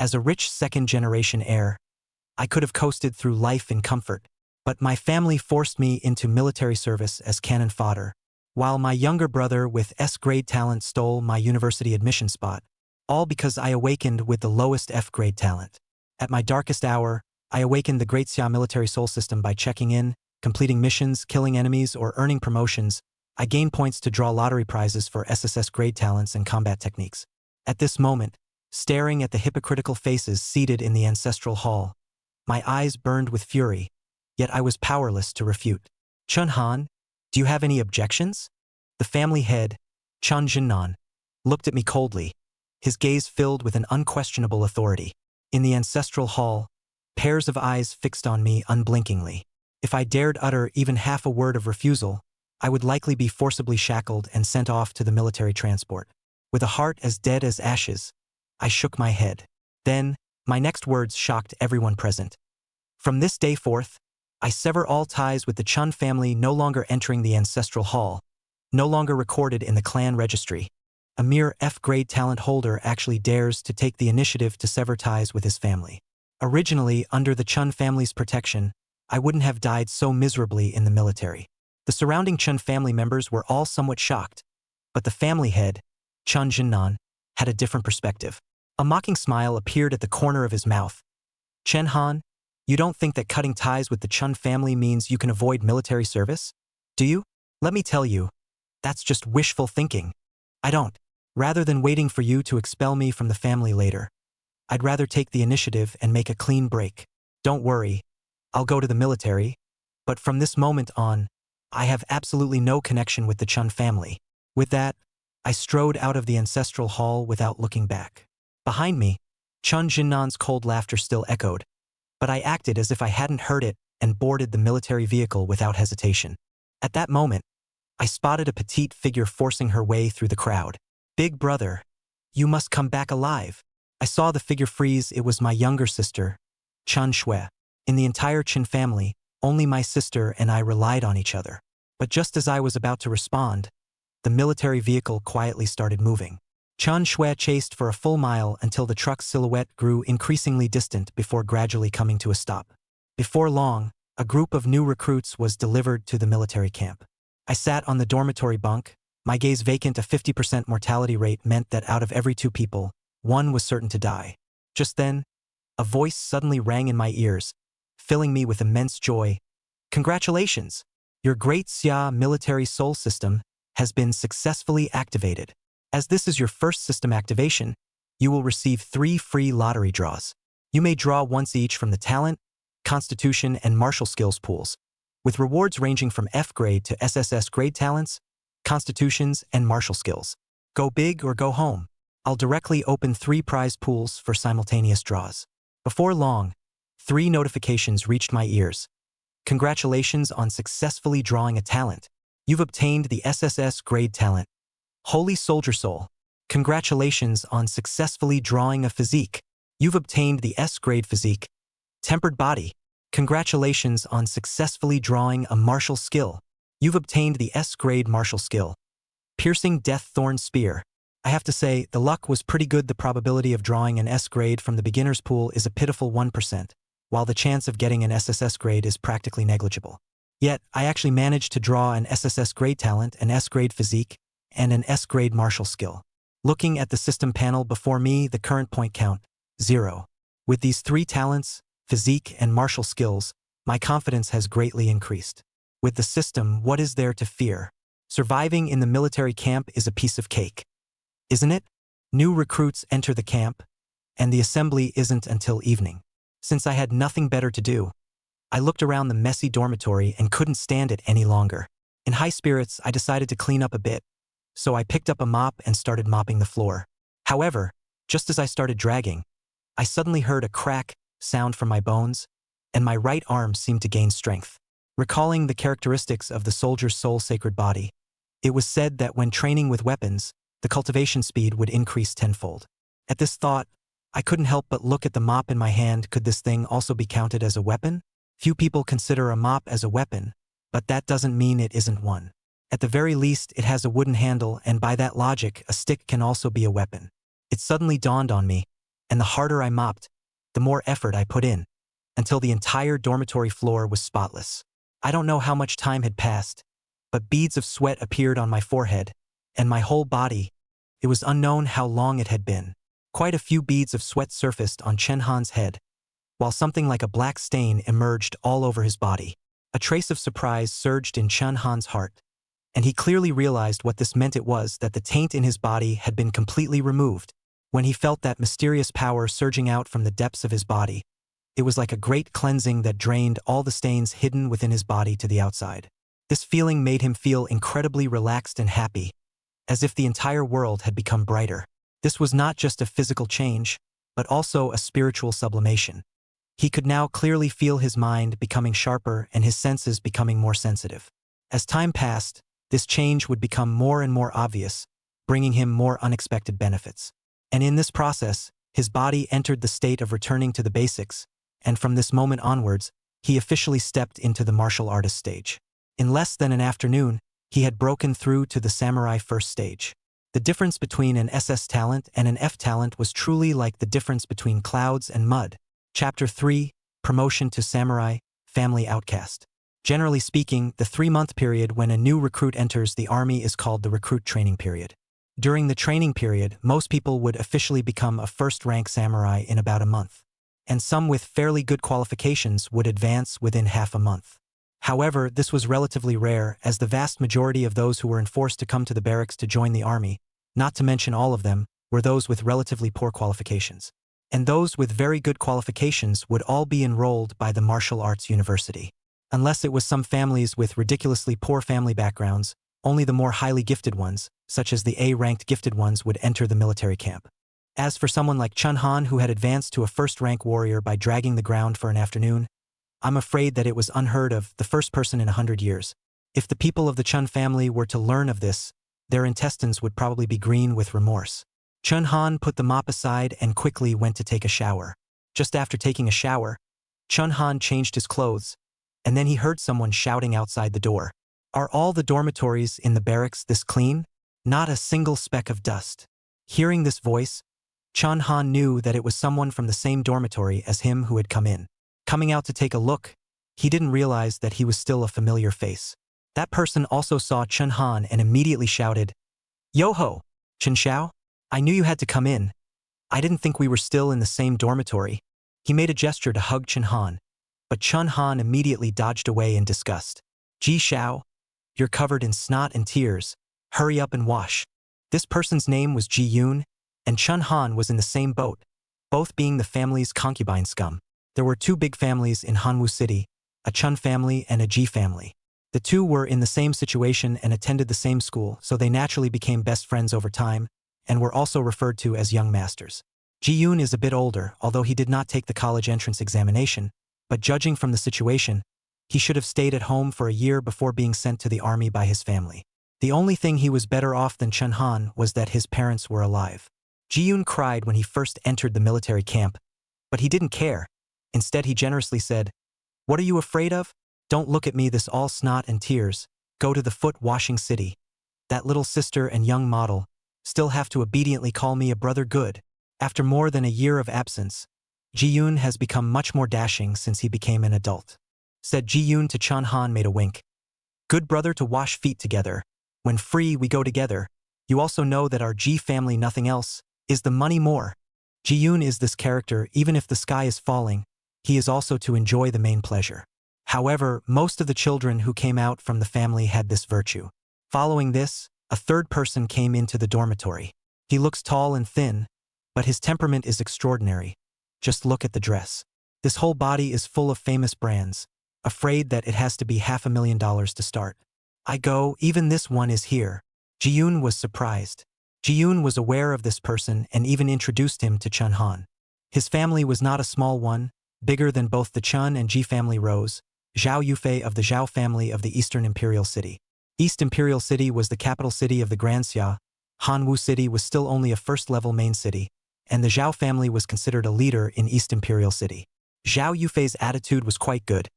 As a rich second-generation heir, I could have coasted through life in comfort, but my family forced me into military service as cannon fodder, while my younger brother with S-grade talent stole my university admission spot, all because I awakened with the lowest F-grade talent. At my darkest hour, I awakened the Great Xia military soul system by checking in, completing missions, killing enemies, or earning promotions. I gained points to draw lottery prizes for SSS grade talents and combat techniques. At this moment, staring at the hypocritical faces seated in the ancestral hall, my eyes burned with fury, yet I was powerless to refute. Chun Han, do you have any objections? The family head, Chun Jinnan, looked at me coldly, his gaze filled with an unquestionable authority. In the ancestral hall, pairs of eyes fixed on me unblinkingly. If I dared utter even half a word of refusal, I would likely be forcibly shackled and sent off to the military transport. With a heart as dead as ashes, I shook my head. Then, my next words shocked everyone present. From this day forth, I sever all ties with the Chun family, no longer entering the ancestral hall, no longer recorded in the clan registry. A mere F-grade talent holder actually dares to take the initiative to sever ties with his family. Originally, under the Chun family's protection, I wouldn't have died so miserably in the military. The surrounding Chun family members were all somewhat shocked, but the family head, Chun Jinnan, had a different perspective. A mocking smile appeared at the corner of his mouth. Chen Han, you don't think that cutting ties with the Chun family means you can avoid military service? Do you? Let me tell you, that's just wishful thinking. I don't. Rather than waiting for you to expel me from the family later, I'd rather take the initiative and make a clean break. Don't worry, I'll go to the military, but from this moment on, I have absolutely no connection with the Chun family. With that, I strode out of the ancestral hall without looking back. Behind me, Chun Jinnan's cold laughter still echoed, but I acted as if I hadn't heard it and boarded the military vehicle without hesitation. At that moment, I spotted a petite figure forcing her way through the crowd. Big brother, you must come back alive. I saw the figure freeze. It was my younger sister, Chun Shui. In the entire Chin family, only my sister and I relied on each other. But just as I was about to respond, the military vehicle quietly started moving. Chun Shui chased for a full mile until the truck's silhouette grew increasingly distant before gradually coming to a stop. Before long, a group of new recruits was delivered to the military camp. I sat on the dormitory bunk, my gaze vacant. A 50% mortality rate meant that out of every 2 people, 1 was certain to die. Just then, a voice suddenly rang in my ears, filling me with immense joy. Congratulations! Your Great Xia military soul system has been successfully activated. As this is your first system activation, you will receive 3 free lottery draws. You may draw once each from the talent, constitution, and martial skills pools, with rewards ranging from F grade to SSS grade talents, constitutions, and martial skills. Go big or go home. I'll directly open 3 prize pools for simultaneous draws. Before long, 3 notifications reached my ears. Congratulations on successfully drawing a talent. You've obtained the SSS grade talent, Holy Soldier Soul. Congratulations on successfully drawing a physique. You've obtained the S grade physique, Tempered Body. Congratulations on successfully drawing a martial skill. You've obtained the S grade martial skill, Piercing Death Thorn Spear. I have to say, the luck was pretty good. The probability of drawing an S grade from the beginner's pool is a pitiful 1%, while the chance of getting an SSS grade is practically negligible. Yet, I actually managed to draw an SSS grade talent, an S grade physique, and an S grade martial skill. Looking at the system panel before me, the current point count, 0. With these 3 talents, physique, and martial skills, my confidence has greatly increased. With the system, what is there to fear? Surviving in the military camp is a piece of cake, isn't it? New recruits enter the camp, and the assembly isn't until evening. Since I had nothing better to do, I looked around the messy dormitory and couldn't stand it any longer. In high spirits, I decided to clean up a bit, so I picked up a mop and started mopping the floor. However, just as I started dragging, I suddenly heard a crack sound from my bones, and my right arm seemed to gain strength. Recalling the characteristics of the soldier's soul sacred body, it was said that when training with weapons, the cultivation speed would increase tenfold. At this thought, I couldn't help but look at the mop in my hand. Could this thing also be counted as a weapon? Few people consider a mop as a weapon, but that doesn't mean it isn't one. At the very least, it has a wooden handle, and by that logic, a stick can also be a weapon. It suddenly dawned on me, and the harder I mopped, the more effort I put in, until the entire dormitory floor was spotless. I don't know how much time had passed, but beads of sweat appeared on my forehead, and my whole body. It was unknown how long it had been. Quite a few beads of sweat surfaced on Chen Han's head, while something like a black stain emerged all over his body. A trace of surprise surged in Chen Han's heart, and he clearly realized what this meant. It was that the taint in his body had been completely removed. When he felt that mysterious power surging out from the depths of his body, it was like a great cleansing that drained all the stains hidden within his body to the outside. This feeling made him feel incredibly relaxed and happy, as if the entire world had become brighter. This was not just a physical change, but also a spiritual sublimation. He could now clearly feel his mind becoming sharper and his senses becoming more sensitive. As time passed, this change would become more and more obvious, bringing him more unexpected benefits. And in this process, his body entered the state of returning to the basics, and from this moment onwards, he officially stepped into the martial artist stage. In less than an afternoon, he had broken through to the samurai first stage. The difference between an SS talent and an F talent was truly like the difference between clouds and mud. Chapter 3, Promotion to Samurai, Family Outcast. Generally speaking, the 3-month period when a new recruit enters the army is called the recruit training period. During the training period, most people would officially become a first-rank samurai in about a month, and some with fairly good qualifications would advance within half a month. However, this was relatively rare, as the vast majority of those who were enforced to come to the barracks to join the army, not to mention all of them, were those with relatively poor qualifications. And those with very good qualifications would all be enrolled by the martial arts university. Unless it was some families with ridiculously poor family backgrounds, only the more highly gifted ones, such as the A-ranked gifted ones, would enter the military camp. As for someone like Chen Han, who had advanced to a first-rank warrior by dragging the ground for an afternoon, I'm afraid that it was unheard of, the first person in 100 years. If the people of the Chun family were to learn of this, their intestines would probably be green with remorse. Chen Han put the mop aside and quickly went to take a shower. Just after taking a shower, Chen Han changed his clothes, and then he heard someone shouting outside the door. "Are all the dormitories in the barracks this clean? Not a single speck of dust." Hearing this voice, Chen Han knew that it was someone from the same dormitory as him who had come in. Coming out to take a look, he didn't realize that he was still a familiar face. That person also saw Chen Han and immediately shouted, "Yo-ho, Chen Xiao? I knew you had to come in. I didn't think we were still in the same dormitory." He made a gesture to hug Chen Han, but Chen Han immediately dodged away in disgust. "Ji Xiao, you're covered in snot and tears. Hurry up and wash." This person's name was Ji Yun, and Chen Han was in the same boat, both being the family's concubine scum. There were 2 big families in Hanwu City, a Chun family and a Ji family. The 2 were in the same situation and attended the same school, so they naturally became best friends over time, and were also referred to as young masters. Ji Yun is a bit older, although he did not take the college entrance examination, but judging from the situation, he should have stayed at home for a year before being sent to the army by his family. The only thing he was better off than Chen Han was that his parents were alive. Ji Yun cried when he first entered the military camp, but he didn't care. Instead, he generously said, "What are you afraid of? Don't look at me this all snot and tears. Go to the foot-washing city. That little sister and young model still have to obediently call me a brother good." After more than a year of absence, Ji Yun has become much more dashing since he became an adult. Said Ji Yun to Chen Han made a wink. "Good brother to wash feet together. When free we go together. You also know that our Ji family nothing else is the money more." Ji Yun is this character even if the sky is falling, he is also to enjoy the main pleasure. However, most of the children who came out from the family had this virtue. Following this, a 3rd person came into the dormitory. He looks tall and thin, but his temperament is extraordinary. Just look at the dress. This whole body is full of famous brands, afraid that it has to be $500,000 to start. I go, even this one is here. Ji Yun was surprised. Ji Yun was aware of this person and even introduced him to Chen Han. His family was not a small one, bigger than both the Chun and Ji family rows. Zhao Yufei of the Zhao family of the Eastern Imperial City. East Imperial City was the capital city of the Grand Xia. Hanwu City was still only a first-level main city, and the Zhao family was considered a leader in East Imperial City. Zhao Yufei's attitude was quite good.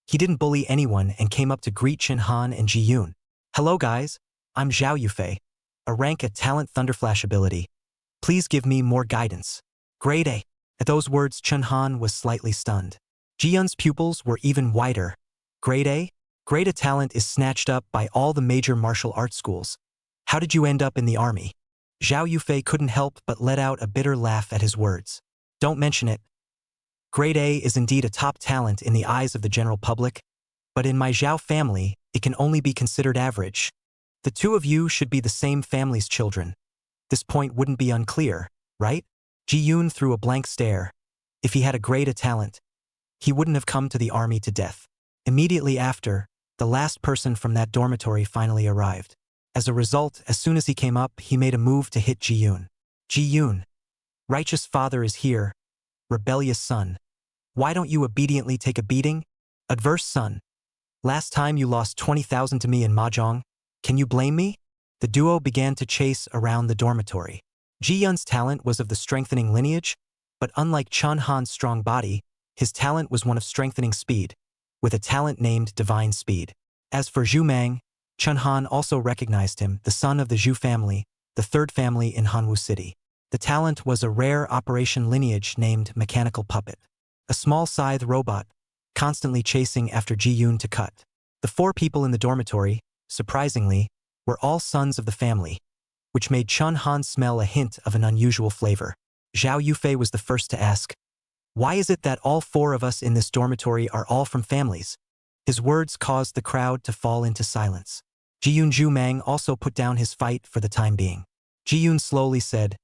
He didn't bully anyone and came up to greet Chen Han and Ji Yun. "Hello guys, I'm Zhao Yufei, a rank at talent thunderflash ability. Please give me more guidance." Grade A. At those words, Chun-han was slightly stunned. Ji-yun's pupils were even wider. Grade A? Grade A talent is snatched up by all the major martial arts schools. How did you end up in the army? Zhao Yufei couldn't help but let out a bitter laugh at his words. Don't mention it. Grade A is indeed a top talent in the eyes of the general public, but in my Zhao family, it can only be considered average. The two of you should be the same family's children. This point wouldn't be unclear, right? Ji-yun threw a blank stare. If he had a grade A talent, he wouldn't have come to the army to death. Immediately after, the last person from that dormitory finally arrived. As a result, as soon as he came up, he made a move to hit Ji-yun. Ji-yun, righteous father is here. Rebellious son. Why don't you obediently take a beating? Adverse son. Last time you lost 20,000 to me in mahjong. Can you blame me? The duo began to chase around the dormitory. Ji-yun's talent was of the strengthening lineage, but unlike Chun-han's strong body, his talent was one of strengthening speed, with a talent named Divine Speed. As for Zhu Mang, Chun-han also recognized him, the son of the Zhu family, the third family in Hanwu City. The talent was a rare operation lineage named Mechanical Puppet, a small scythe robot, constantly chasing after Ji-yun to cut. The four people in the dormitory, surprisingly, were all sons of the family, which made Chun-han smell a hint of an unusual flavor. Zhao Yufei was the first to ask, "Why is it that all four of us in this dormitory are all from families?" His words caused the crowd to fall into silence. Ji-yun Zhu Mang also put down his fight for the time being. Ji-yun slowly said,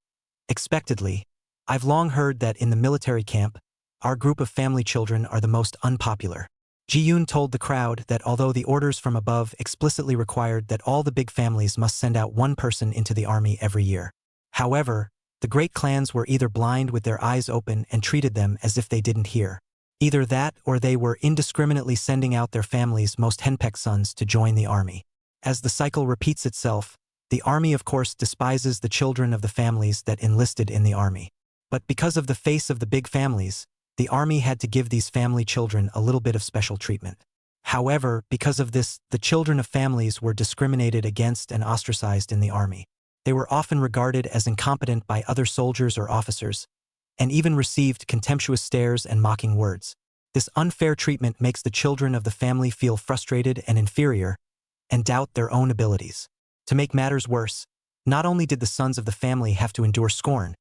"Expectedly, I've long heard that in the military camp, our group of family children are the most unpopular." Ji-yun told the crowd that although the orders from above explicitly required that all the big families must send out one person into the army every year. However, the great clans were either blind with their eyes open and treated them as if they didn't hear. Either that or they were indiscriminately sending out their family's most henpecked sons to join the army. As the cycle repeats itself, the army of course despises the children of the families that enlisted in the army. But because of the face of the big families, the army had to give these family children a little bit of special treatment. However, because of this, the children of families were discriminated against and ostracized in the army. They were often regarded as incompetent by other soldiers or officers, and even received contemptuous stares and mocking words. This unfair treatment makes the children of the family feel frustrated and inferior, and doubt their own abilities. To make matters worse, not only did the sons of the family have to endure scorn,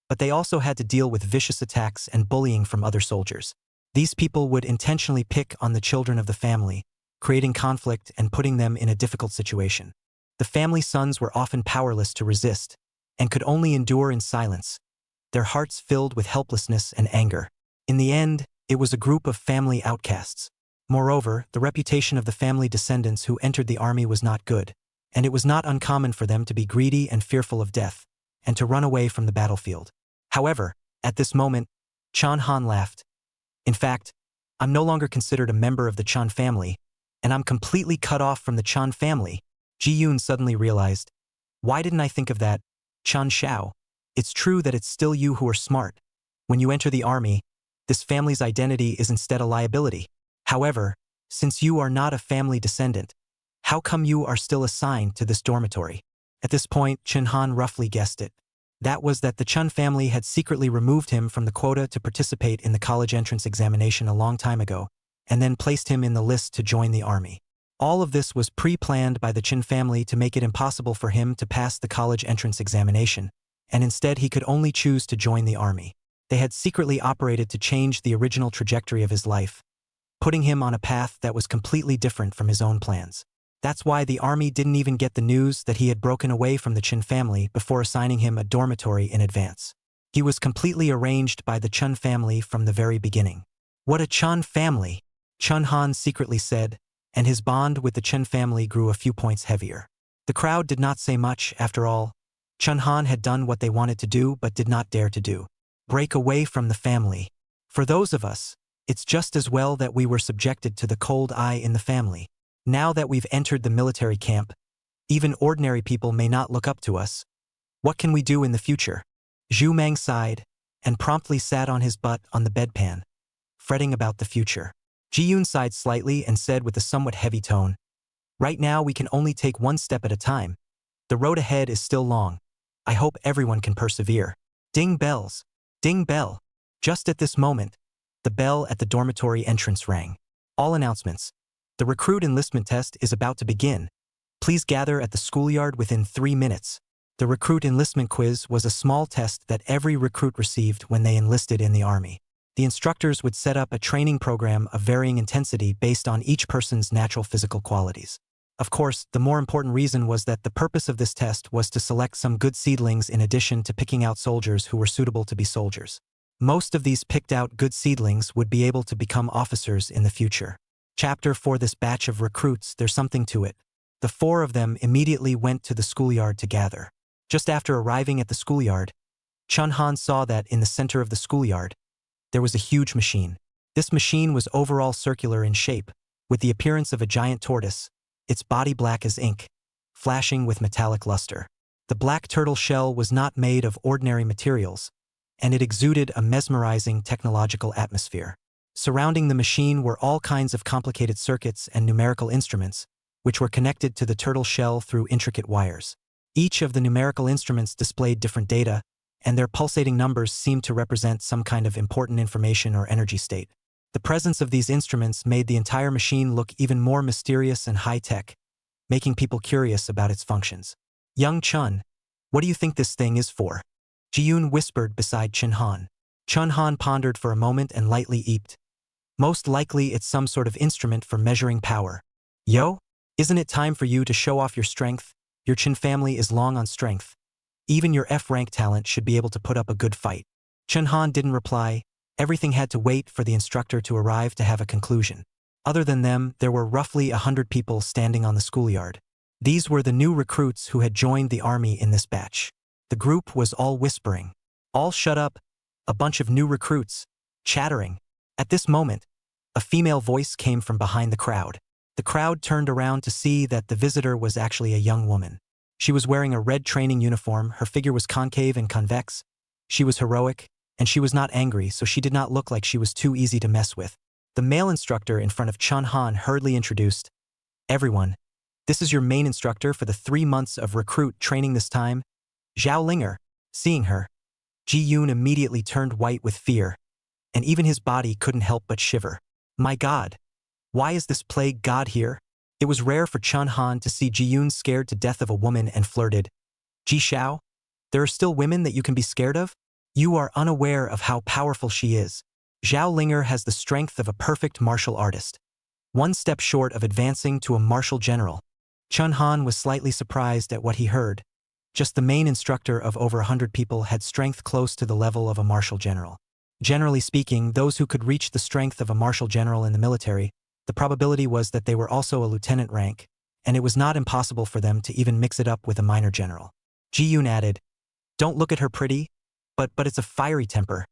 but they also had to deal with vicious attacks and bullying from other soldiers. These people would intentionally pick on the children of the family, creating conflict and putting them in a difficult situation. The family sons were often powerless to resist, and could only endure in silence, their hearts filled with helplessness and anger. In the end, it was a group of family outcasts. Moreover, the reputation of the family descendants who entered the army was not good, and it was not uncommon for them to be greedy and fearful of death, and to run away from the battlefield. However, at this moment, Chun-han laughed. "In fact, I'm no longer considered a member of the Chun family, and I'm completely cut off from the Chun family." Ji-yun suddenly realized, "Why didn't I think of that? Chun Shao, it's true that it's still you who are smart. When you enter the army, this family's identity is instead a liability. However, since you are not a family descendant, how come you are still assigned to this dormitory?" At this point, Chun-han roughly guessed it. That was that the Chun family had secretly removed him from the quota to participate in the college entrance examination a long time ago, and then placed him in the list to join the army. All of this was pre-planned by the Chin family to make it impossible for him to pass the college entrance examination, and instead he could only choose to join the army. They had secretly operated to change the original trajectory of his life, putting him on a path that was completely different from his own plans. That's why the army didn't even get the news that he had broken away from the Chin family before assigning him a dormitory in advance. He was completely arranged by the Chun family from the very beginning. "What a Chun family!" Chun-han secretly said, and his bond with the Chun family grew a few points heavier. The crowd did not say much, after all. Chun-han had done what they wanted to do but did not dare to do. Break away from the family. For those of us, it's just as well that we were subjected to the cold eye in the family. Now that we've entered the military camp, even ordinary people may not look up to us. What can we do in the future? Zhu Mang sighed, and promptly sat on his butt on the bedpan, fretting about the future. Ji-yun sighed slightly and said with a somewhat heavy tone, "Right now we can only take one step at a time. The road ahead is still long. I hope everyone can persevere." Ding bells. Ding bell. Just at this moment, the bell at the dormitory entrance rang. All announcements. The recruit enlistment test is about to begin. Please gather at the schoolyard within 3 minutes. The recruit enlistment quiz was a small test that every recruit received when they enlisted in the army. The instructors would set up a training program of varying intensity based on each person's natural physical qualities. Of course, the more important reason was that the purpose of this test was to select some good seedlings in addition to picking out soldiers who were suitable to be soldiers. Most of these picked out good seedlings would be able to become officers in the future. Chapter for this batch of recruits, there's something to it. The 4 of them immediately went to the schoolyard to gather. Just after arriving at the schoolyard, Chun-Han saw that in the center of the schoolyard, there was a huge machine. This machine was overall circular in shape, with the appearance of a giant tortoise, its body black as ink, flashing with metallic luster. The black turtle shell was not made of ordinary materials, and it exuded a mesmerizing technological atmosphere. Surrounding the machine were all kinds of complicated circuits and numerical instruments, which were connected to the turtle shell through intricate wires. Each of the numerical instruments displayed different data, and their pulsating numbers seemed to represent some kind of important information or energy state. The presence of these instruments made the entire machine look even more mysterious and high-tech, making people curious about its functions. Young Chun, what do you think this thing is for? Ji-yoon whispered beside Chun-Han. Chun-Han pondered for a moment and lightly eeped. Most likely it's some sort of instrument for measuring power. Yo, isn't it time for you to show off your strength? Your Chun family is long on strength. Even your F-rank talent should be able to put up a good fight. Chun-Han didn't reply. Everything had to wait for the instructor to arrive to have a conclusion. Other than them, there were roughly 100 people standing on the schoolyard. These were the new recruits who had joined the army in this batch. The group was all whispering. All shut up. A bunch of new recruits, chattering. At this moment, a female voice came from behind the crowd. The crowd turned around to see that the visitor was actually a young woman. She was wearing a red training uniform, her figure was concave and convex. She was heroic, and she was not angry, so she did not look like she was too easy to mess with. The male instructor in front of Chun-Han hurriedly introduced, "Everyone, this is your main instructor for the 3 months of recruit training this time, Zhao Linger." Seeing her, Ji-yoon immediately turned white with fear, and even his body couldn't help but shiver. My God, why is this plague god here? It was rare for Chun-Han to see Ji-yoon scared to death of a woman and flirted. Ji Xiao, there are still women that you can be scared of? You are unaware of how powerful she is. Zhao Linger has the strength of a perfect martial artist. 1 step short of advancing to a martial general. Chun-Han was slightly surprised at what he heard. Just the main instructor of over 100 people had strength close to the level of a martial general. Generally speaking, those who could reach the strength of a martial general in the military, the probability was that they were also a lieutenant rank, and it was not impossible for them to even mix it up with a minor general. Ji-yoon added, "Don't look at her pretty, but it's a fiery temper.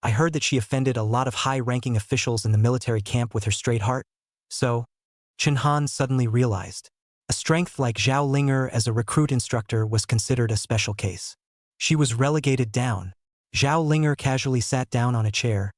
I heard that she offended a lot of high-ranking officials in the military camp with her straight heart." So, Chun-Han suddenly realized. A strength like Zhao Linger as a recruit instructor was considered a special case. She was relegated down. Zhao Linger casually sat down on a chair,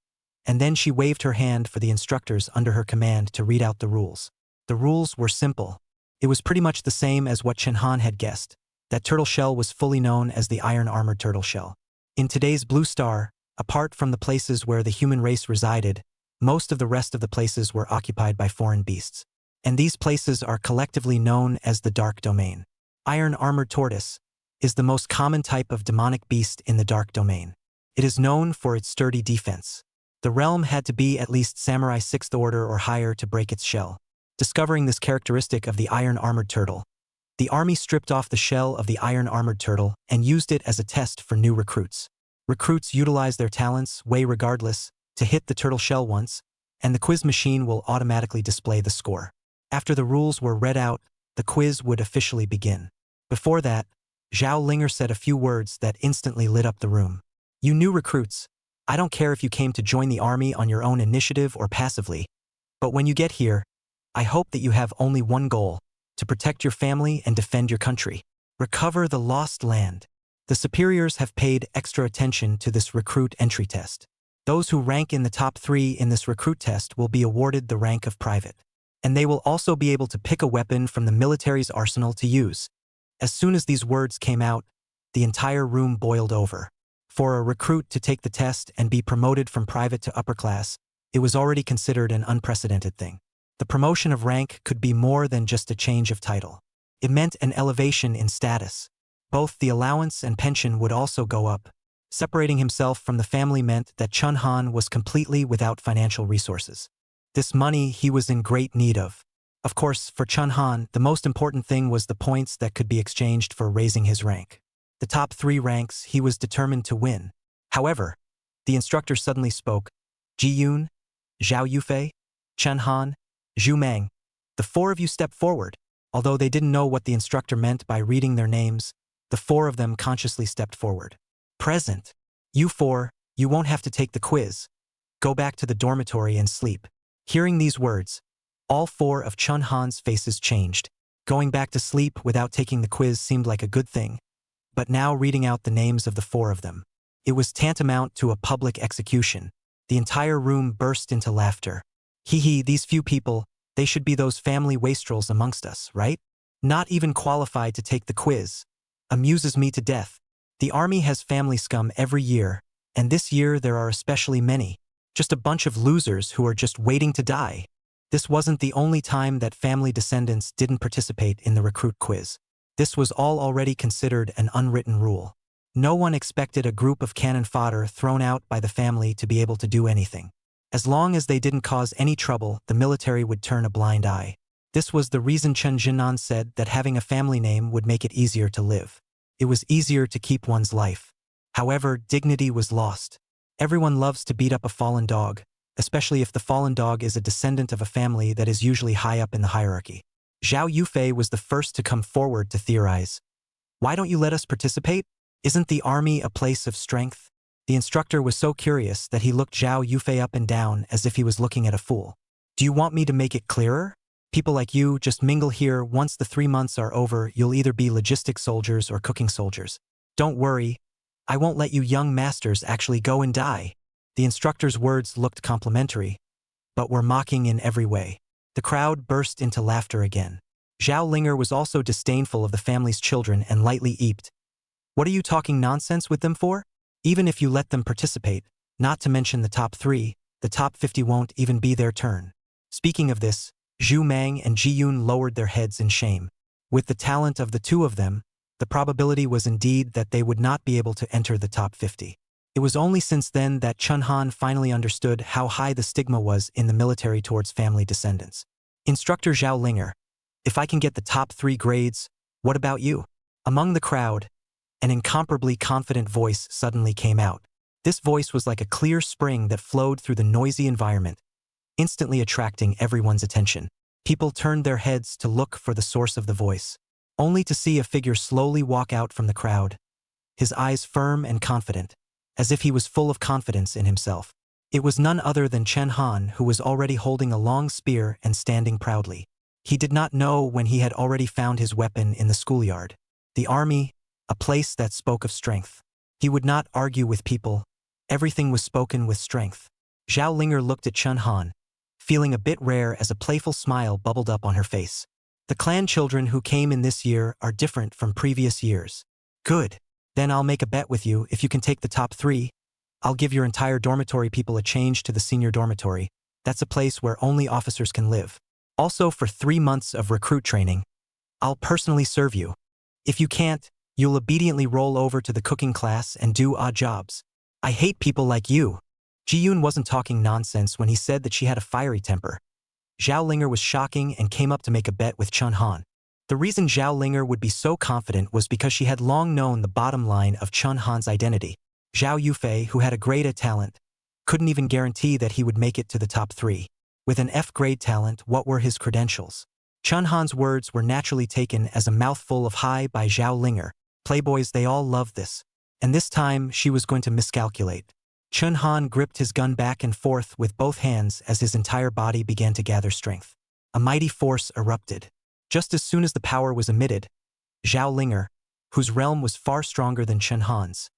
and then she waved her hand for the instructors under her command to read out the rules. The rules were simple. It was pretty much the same as what Chun-Han had guessed. That turtle shell was fully known as the iron-armored turtle shell. In today's Blue Star, apart from the places where the human race resided, most of the rest of the places were occupied by foreign beasts. And these places are collectively known as the Dark Domain. Iron-armored tortoise is the most common type of demonic beast in the Dark Domain. It is known for its sturdy defense. The realm had to be at least Samurai 6th order or higher to break its shell. Discovering this characteristic of the iron-armored turtle, the army stripped off the shell of the iron-armored turtle and used it as a test for new recruits. Recruits utilize their talents, way regardless, to hit the turtle shell once, and the quiz machine will automatically display the score. After the rules were read out, the quiz would officially begin. Before that, Zhao Linger said a few words that instantly lit up the room. "You new recruits, I don't care if you came to join the army on your own initiative or passively, but when you get here, I hope that you have only one goal, to protect your family and defend your country. Recover the lost land." The superiors have paid extra attention to this recruit entry test. Those who rank in the top 3 in this recruit test will be awarded the rank of private. And they will also be able to pick a weapon from the military's arsenal to use. As soon as these words came out, the entire room boiled over. For a recruit to take the test and be promoted from private to upper class, it was already considered an unprecedented thing. The promotion of rank could be more than just a change of title. It meant an elevation in status. Both the allowance and pension would also go up. Separating himself from the family meant that Chun Han was completely without financial resources. This money he was in great need of. Of course, for Chun Han, the most important thing was the points that could be exchanged for raising his rank. The top 3 ranks he was determined to win. However, the instructor suddenly spoke. Ji-yoon, Zhao Yufei, Chun Han, Zhu Meng. The 4 of you step forward. Although they didn't know what the instructor meant by reading their names, the 4 of them consciously stepped forward. Present. You 4, you won't have to take the quiz. Go back to the dormitory and sleep. Hearing these words, all 4 of Chun Han's faces changed. Going back to sleep without taking the quiz seemed like a good thing. But now reading out the names of the 4 of them, it was tantamount to a public execution. The entire room burst into laughter. Hee, these few people, they should be those family wastrels amongst us, right? Not even qualified to take the quiz. Amuses me to death. The army has family scum every year, and this year there are especially many. Just a bunch of losers who are just waiting to die. This wasn't the only time that family descendants didn't participate in the recruit quiz. This was all already considered an unwritten rule. No one expected a group of cannon fodder thrown out by the family to be able to do anything. As long as they didn't cause any trouble, the military would turn a blind eye. This was the reason Chen Jinan said that having a family name would make it easier to live. It was easier to keep one's life. However, dignity was lost. Everyone loves to beat up a fallen dog, especially if the fallen dog is a descendant of a family that is usually high up in the hierarchy. Zhao Yufei was the first to come forward to theorize. Why don't you let us participate? Isn't the army a place of strength? The instructor was so curious that he looked Zhao Yufei up and down as if he was looking at a fool. Do you want me to make it clearer? People like you just mingle here. Once the 3 months are over, you'll either be logistic soldiers or cooking soldiers. Don't worry, I won't let you young masters actually go and die. The instructor's words looked complimentary, but were mocking in every way. The crowd burst into laughter again. Zhao Linger was also disdainful of the family's children and lightly eeped. What are you talking nonsense with them for? Even if you let them participate, not to mention the top 3, the top 50 won't even be their turn. Speaking of this, Zhu Meng and Ji-yoon lowered their heads in shame. With the talent of the 2 of them, the probability was indeed that they would not be able to enter the top 50. It was only since then that Chun Han finally understood how high the stigma was in the military towards family descendants. Instructor Zhao Linger, if I can get the top 3 grades, what about you? Among the crowd, an incomparably confident voice suddenly came out. This voice was like a clear spring that flowed through the noisy environment, instantly attracting everyone's attention. People turned their heads to look for the source of the voice, only to see a figure slowly walk out from the crowd, his eyes firm and confident, as if he was full of confidence in himself. It was none other than Chen Han, who was already holding a long spear and standing proudly. He did not know when he had already found his weapon in the schoolyard. The army, a place that spoke of strength. He would not argue with people. Everything was spoken with strength. Zhao Linger looked at Chun Han, feeling a bit rare as a playful smile bubbled up on her face. The clan children who came in this year are different from previous years. Good. Then I'll make a bet with you. If you can take the top 3, I'll give your entire dormitory people a change to the senior dormitory. That's a place where only officers can live. Also, for 3 months of recruit training, I'll personally serve you. If you can't, you'll obediently roll over to the cooking class and do odd jobs. I hate people like you. Ji-yoon wasn't talking nonsense when he said that she had a fiery temper. Zhao Linger was shocking and came up to make a bet with Chun Han. The reason Zhao Linger would be so confident was because she had long known the bottom line of Chun Han's identity. Zhao Yufei, who had a grade A talent, couldn't even guarantee that he would make it to the top 3. With an F grade talent, what were his credentials? Chun Han's words were naturally taken as a mouthful of hi by Zhao Linger. Playboys, they all loved this. And this time, she was going to miscalculate. Chun Han gripped his gun back and forth with both hands as his entire body began to gather strength. A mighty force erupted. Just as soon as the power was emitted, Zhao Linger, whose realm was far stronger than Chun Han's,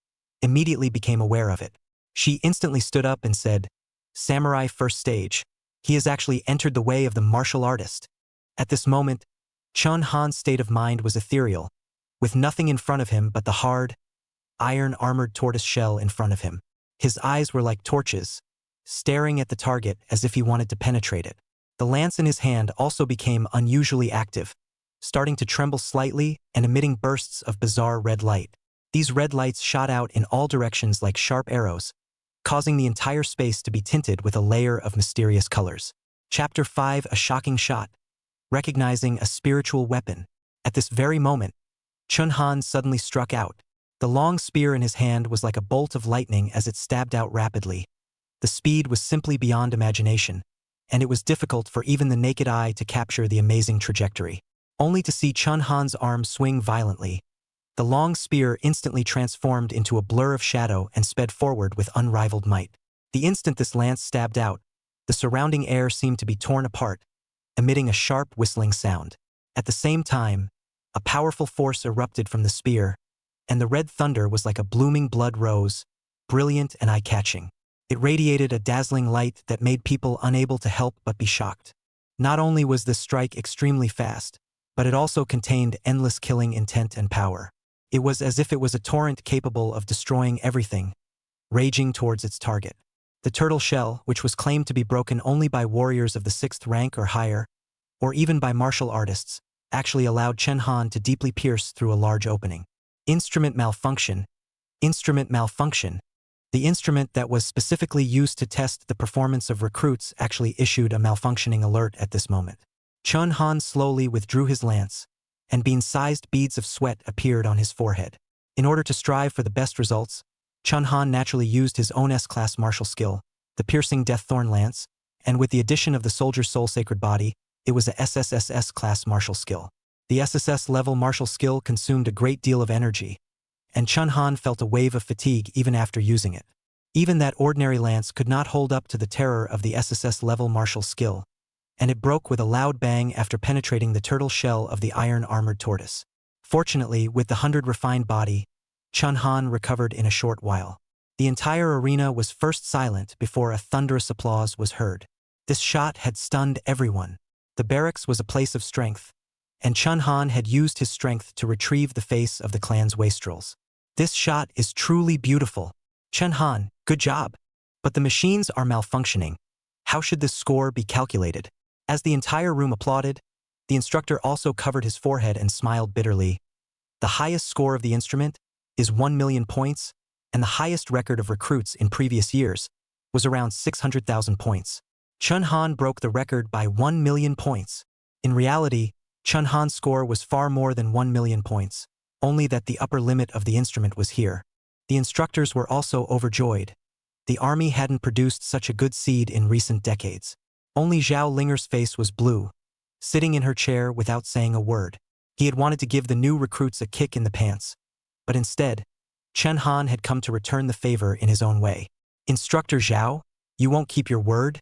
immediately became aware of it. She instantly stood up and said, "Samurai first stage. He has actually entered the way of the martial artist." At this moment, Chun Han's state of mind was ethereal, with nothing in front of him but the hard, iron-armored tortoise shell in front of him. His eyes were like torches, staring at the target as if he wanted to penetrate it. The lance in his hand also became unusually active, starting to tremble slightly and emitting bursts of bizarre red light. These red lights shot out in all directions like sharp arrows, causing the entire space to be tinted with a layer of mysterious colors. Chapter 5: A Shocking Shot. Recognizing a spiritual weapon. At this very moment, Chun-Han suddenly struck out. The long spear in his hand was like a bolt of lightning as it stabbed out rapidly. The speed was simply beyond imagination, and it was difficult for even the naked eye to capture the amazing trajectory. Only to see Chun-Han's arm swing violently. The long spear instantly transformed into a blur of shadow and sped forward with unrivaled might. The instant this lance stabbed out, the surrounding air seemed to be torn apart, emitting a sharp whistling sound. At the same time, a powerful force erupted from the spear, and the red thunder was like a blooming blood rose, brilliant and eye-catching. It radiated a dazzling light that made people unable to help but be shocked. Not only was this strike extremely fast, but it also contained endless killing intent and power. It was as if it was a torrent capable of destroying everything, raging towards its target. The turtle shell, which was claimed to be broken only by warriors of the 6th rank or higher, or even by martial artists, actually allowed Chun-Han to deeply pierce through a large opening. Instrument malfunction. Instrument malfunction. The instrument that was specifically used to test the performance of recruits actually issued a malfunctioning alert at this moment. Chun-Han slowly withdrew his lance, and bean-sized beads of sweat appeared on his forehead. In order to strive for the best results, Chun-Han naturally used his own S-class martial skill, the piercing Deaththorn Lance, and with the addition of the soldier's soul sacred body, it was a SSS-class martial skill. The SSS-level martial skill consumed a great deal of energy, and Chun-Han felt a wave of fatigue even after using it. Even that ordinary lance could not hold up to the terror of the SSS-level martial skill, and it broke with a loud bang after penetrating the turtle shell of the iron-armored tortoise. Fortunately, with the 100 refined body, Chun-Han recovered in a short while. The entire arena was first silent before a thunderous applause was heard. This shot had stunned everyone. The barracks was a place of strength, and Chun-Han had used his strength to retrieve the face of the clan's wastrels. This shot is truly beautiful. Chun-Han, good job. But the machines are malfunctioning. How should this score be calculated? As the entire room applauded, the instructor also covered his forehead and smiled bitterly. The highest score of the instrument is 1 million points, and the highest record of recruits in previous years was around 600,000 points. Chun-Han broke the record by 1 million points. In reality, Chun-Han's score was far more than 1 million points, only that the upper limit of the instrument was here. The instructors were also overjoyed. The army hadn't produced such a good seed in recent decades. Only Zhao Linger's face was blue, sitting in her chair without saying a word. He had wanted to give the new recruits a kick in the pants, but instead, Chun-Han had come to return the favor in his own way. Instructor Zhao, you won't keep your word,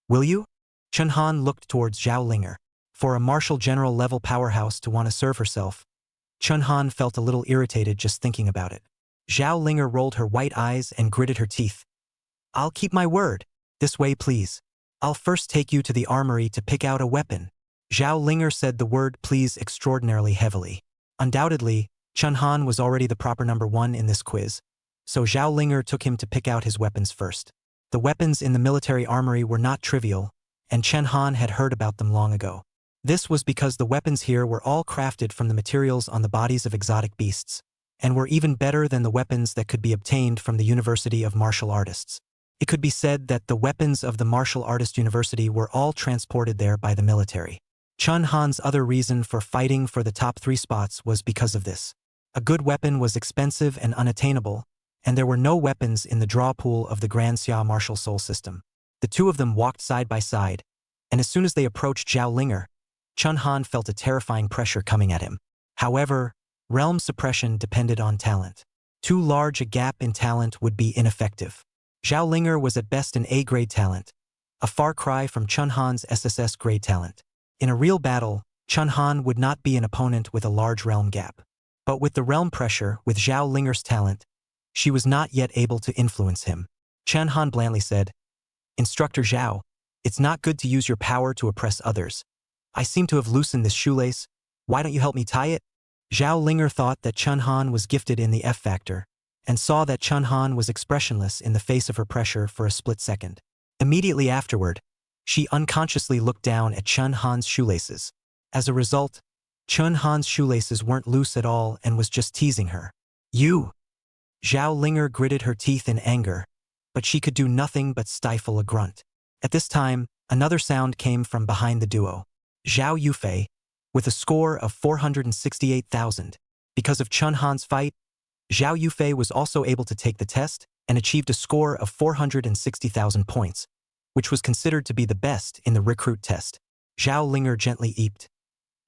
will you? Chun-Han looked towards Zhao Linger. For a martial general level powerhouse to want to serve herself, Chun-Han felt a little irritated just thinking about it. Zhao Linger rolled her white eyes and gritted her teeth. I'll keep my word. This way, please. I'll first take you to the armory to pick out a weapon. Zhao Linger said the word please extraordinarily heavily. Undoubtedly, Chun-Han was already the proper number 1 in this quiz, so Zhao Linger took him to pick out his weapons first. The weapons in the military armory were not trivial, and Chun-Han had heard about them long ago. This was because the weapons here were all crafted from the materials on the bodies of exotic beasts, and were even better than the weapons that could be obtained from the University of Martial Artists. It could be said that the weapons of the Martial Artist University were all transported there by the military. Chun-Han's other reason for fighting for the top 3 spots was because of this. A good weapon was expensive and unattainable, and there were no weapons in the draw pool of the Grand Xia martial soul system. The two of them walked side by side, and as soon as they approached Zhao Linger, Chun-Han felt a terrifying pressure coming at him. However, realm suppression depended on talent. Too large a gap in talent would be ineffective. Zhao Linger was at best an A-grade talent, a far cry from Chun-Han's SSS grade talent. In a real battle, Chun-Han would not be an opponent with a large realm gap. But with the realm pressure, with Zhao Linger's talent, she was not yet able to influence him. Chun-Han blandly said, Instructor Zhao, it's not good to use your power to oppress others. I seem to have loosened this shoelace. Why don't you help me tie it? Zhao Linger thought that Chun-Han was gifted in the F factor, and saw that Chun Han was expressionless in the face of her pressure for a split second. Immediately afterward, she unconsciously looked down at Chun Han's shoelaces. As a result, Chun Han's shoelaces weren't loose at all and was just teasing her. You! Zhao Linger gritted her teeth in anger, but she could do nothing but stifle a grunt. At this time, another sound came from behind the duo. Zhao Yufei, with a score of 468,000. Because of Chun Han's fight, Zhao Yufei was also able to take the test and achieved a score of 460,000 points, which was considered to be the best in the recruit test. Zhao Linger gently eeped.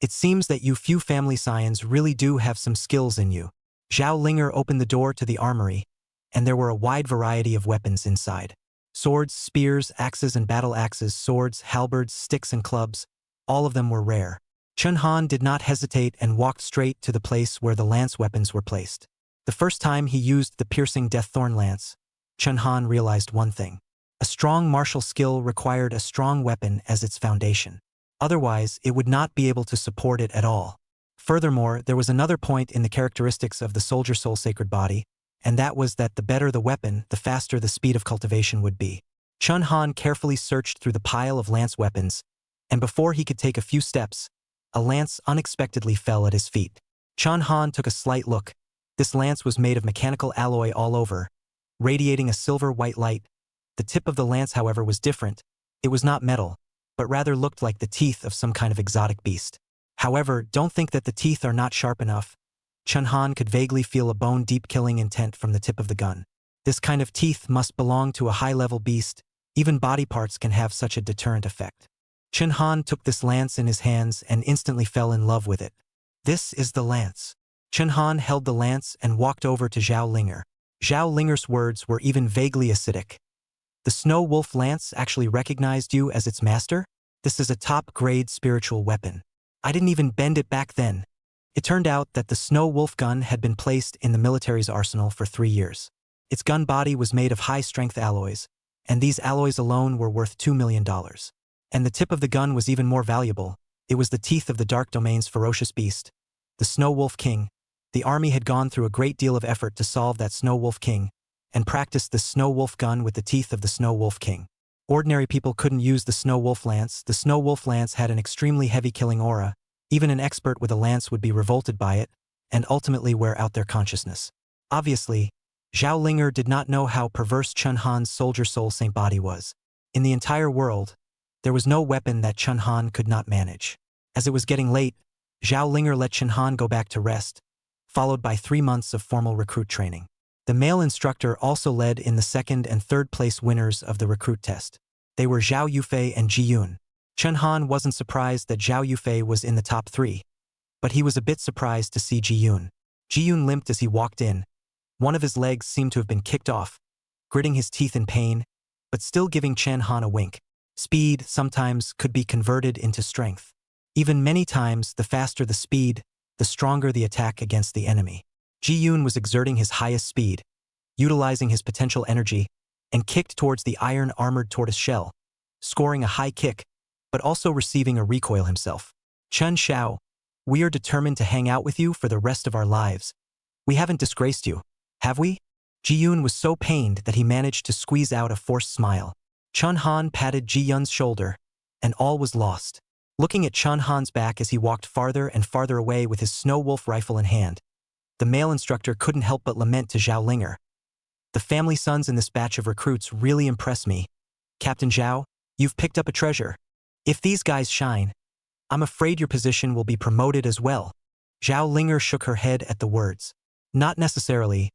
It seems that you few family scions really do have some skills in you. Zhao Linger opened the door to the armory, and there were a wide variety of weapons inside. Swords, spears, axes and battle axes, swords, halberds, sticks and clubs, all of them were rare. Chun Han did not hesitate and walked straight to the place where the lance weapons were placed. The first time he used the piercing Deaththorn lance, Chun Han realized one thing. A strong martial skill required a strong weapon as its foundation. Otherwise, it would not be able to support it at all. Furthermore, there was another point in the characteristics of the soldier soul sacred body, and that was that the better the weapon, the faster the speed of cultivation would be. Chun Han carefully searched through the pile of lance weapons, and before he could take a few steps, a lance unexpectedly fell at his feet. Chun Han took a slight look. This lance was made of mechanical alloy all over, radiating a silver-white light. The tip of the lance, however, was different. It was not metal, but rather looked like the teeth of some kind of exotic beast. However, don't think that the teeth are not sharp enough. Chun Han could vaguely feel a bone-deep killing intent from the tip of the gun. This kind of teeth must belong to a high-level beast. Even body parts can have such a deterrent effect. Chun Han took this lance in his hands and instantly fell in love with it. This is the lance. Chun Han held the lance and walked over to Zhao Linger. Zhao Linger's words were even vaguely acidic. The Snow Wolf Lance actually recognized you as its master? This is a top-grade spiritual weapon. I didn't even bend it back then. It turned out that the Snow Wolf gun had been placed in the military's arsenal for 3 years. Its gun body was made of high-strength alloys, and these alloys alone were worth $2 million. And the tip of the gun was even more valuable. It was the teeth of the Dark Domain's ferocious beast, the Snow Wolf King. The army had gone through a great deal of effort to solve that Snow Wolf King, and practiced the Snow Wolf gun with the teeth of the Snow Wolf King. Ordinary people couldn't use the Snow Wolf Lance. The Snow Wolf Lance had an extremely heavy killing aura. Even an expert with a lance would be revolted by it, and ultimately wear out their consciousness. Obviously, Zhao Linger did not know how perverse Chun Han's soldier soul saint body was. In the entire world, there was no weapon that Chun Han could not manage. As it was getting late, Zhao Linger let Chun Han go back to rest, followed by 3 months of formal recruit training. The male instructor also led in the second and third place winners of the recruit test. They were Zhao Yufei and Ji Yun. Chun Han wasn't surprised that Zhao Yufei was in the top 3, but he was a bit surprised to see Ji Yun. Ji Yun limped as he walked in. One of his legs seemed to have been kicked off, gritting his teeth in pain, but still giving Chun Han a wink. Speed sometimes could be converted into strength. Even many times, the faster the speed, the stronger the attack against the enemy. Ji Yun was exerting his highest speed, utilizing his potential energy, and kicked towards the iron-armored tortoise shell, scoring a high kick, but also receiving a recoil himself. Chun Xiao, we are determined to hang out with you for the rest of our lives. We haven't disgraced you, have we? Ji Yun was so pained that he managed to squeeze out a forced smile. Chun Han patted Ji Yun's shoulder, and all was lost. Looking at Chun Han's back as he walked farther and farther away with his Snow Wolf rifle in hand, the male instructor couldn't help but lament to Zhao Linger. The family sons in this batch of recruits really impress me. Captain Zhao, you've picked up a treasure. If these guys shine, I'm afraid your position will be promoted as well. Zhao Linger shook her head at the words. Not necessarily.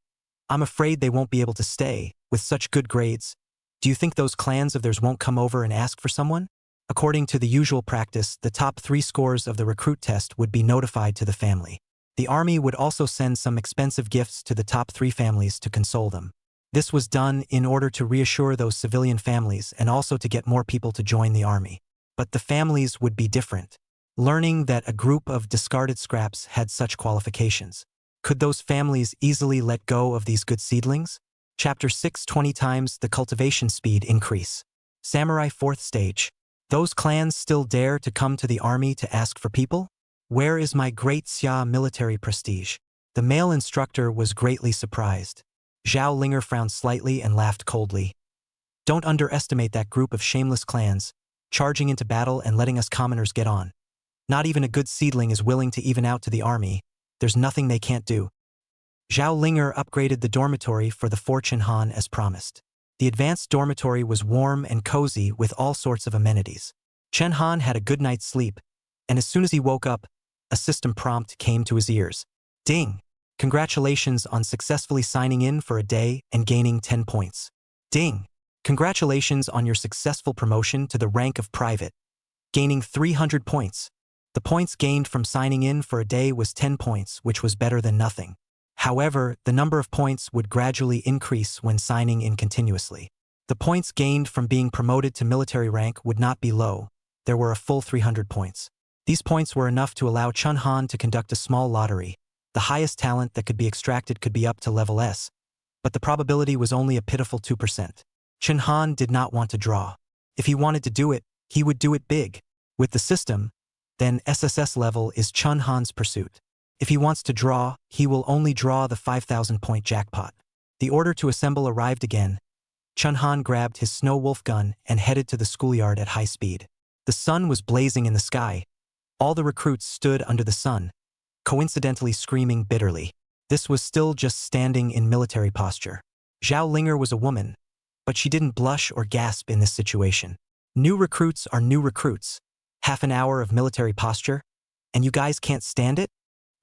I'm afraid they won't be able to stay, with such good grades. Do you think those clans of theirs won't come over and ask for someone? According to the usual practice, the top 3 scores of the recruit test would be notified to the family. The army would also send some expensive gifts to the top 3 families to console them. This was done in order to reassure those civilian families and also to get more people to join the army. But the families would be different. Learning that a group of discarded scraps had such qualifications, could those families easily let go of these good seedlings? Chapter 6 20 times the cultivation speed increase. Samurai 4th stage. Those clans still dare to come to the army to ask for people? Where is my great Xia military prestige? The male instructor was greatly surprised. Zhao Linger frowned slightly and laughed coldly. Don't underestimate that group of shameless clans, charging into battle and letting us commoners get on. Not even a good seedling is willing to even out to the army. There's nothing they can't do. Zhao Linger upgraded the dormitory for the 4 Chinhan as promised. The advanced dormitory was warm and cozy with all sorts of amenities. Chen Han had a good night's sleep, and as soon as he woke up, a system prompt came to his ears. Ding! Congratulations on successfully signing in for a day and gaining 10 points. Ding! Congratulations on your successful promotion to the rank of private, gaining 300 points. The points gained from signing in for a day was 10 points, which was better than nothing. However, the number of points would gradually increase when signing in continuously. The points gained from being promoted to military rank would not be low. There were a full 300 points. These points were enough to allow Chen Han to conduct a small lottery. The highest talent that could be extracted could be up to level S, but the probability was only a pitiful 2%. Chen Han did not want to draw. If he wanted to do it, he would do it big. With the system, then SSS level is Chen Han's pursuit. If he wants to draw, he will only draw the 5,000-point jackpot. The order to assemble arrived again. Chen Han grabbed his snow wolf gun and headed to the schoolyard at high speed. The sun was blazing in the sky. All the recruits stood under the sun, coincidentally screaming bitterly. This was still just standing in military posture. Zhao Linger was a woman, but she didn't blush or gasp in this situation. New recruits are new recruits. Half an hour of military posture? And you guys can't stand it?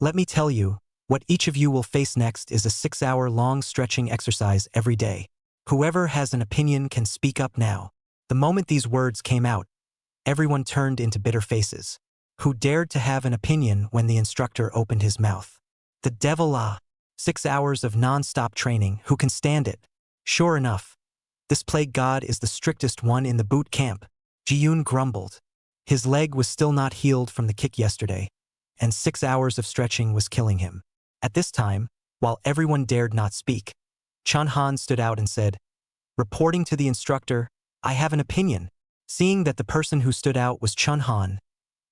Let me tell you, what each of you will face next is a 6-hour-long stretching exercise every day. Whoever has an opinion can speak up now. The moment these words came out, everyone turned into bitter faces. Who dared to have an opinion when the instructor opened his mouth? The devil ah! 6 hours of non-stop training, who can stand it? Sure enough, this plague god is the strictest one in the boot camp. Ji-yoon grumbled. His leg was still not healed from the kick yesterday, and 6 hours of stretching was killing him. At this time, while everyone dared not speak, Chen Han stood out and said, reporting to the instructor, I have an opinion. Seeing that the person who stood out was Chen Han,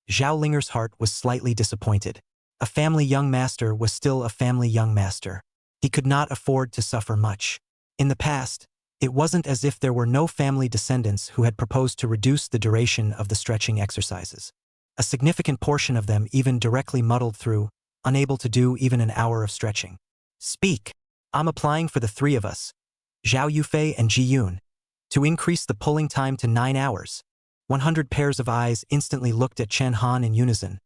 Zhao Linger's heart was slightly disappointed. A family young master was still a family young master. He could not afford to suffer much. In the past, it wasn't as if there were no family descendants who had proposed to reduce the duration of the stretching exercises. A significant portion of them even directly muddled through, unable to do even an hour of stretching. Speak. I'm applying for the 3 of us, Zhao Yufei and Ji-yoon, to increase the pulling time to 9 hours. 100 pairs of eyes instantly looked at Chen Han in unison,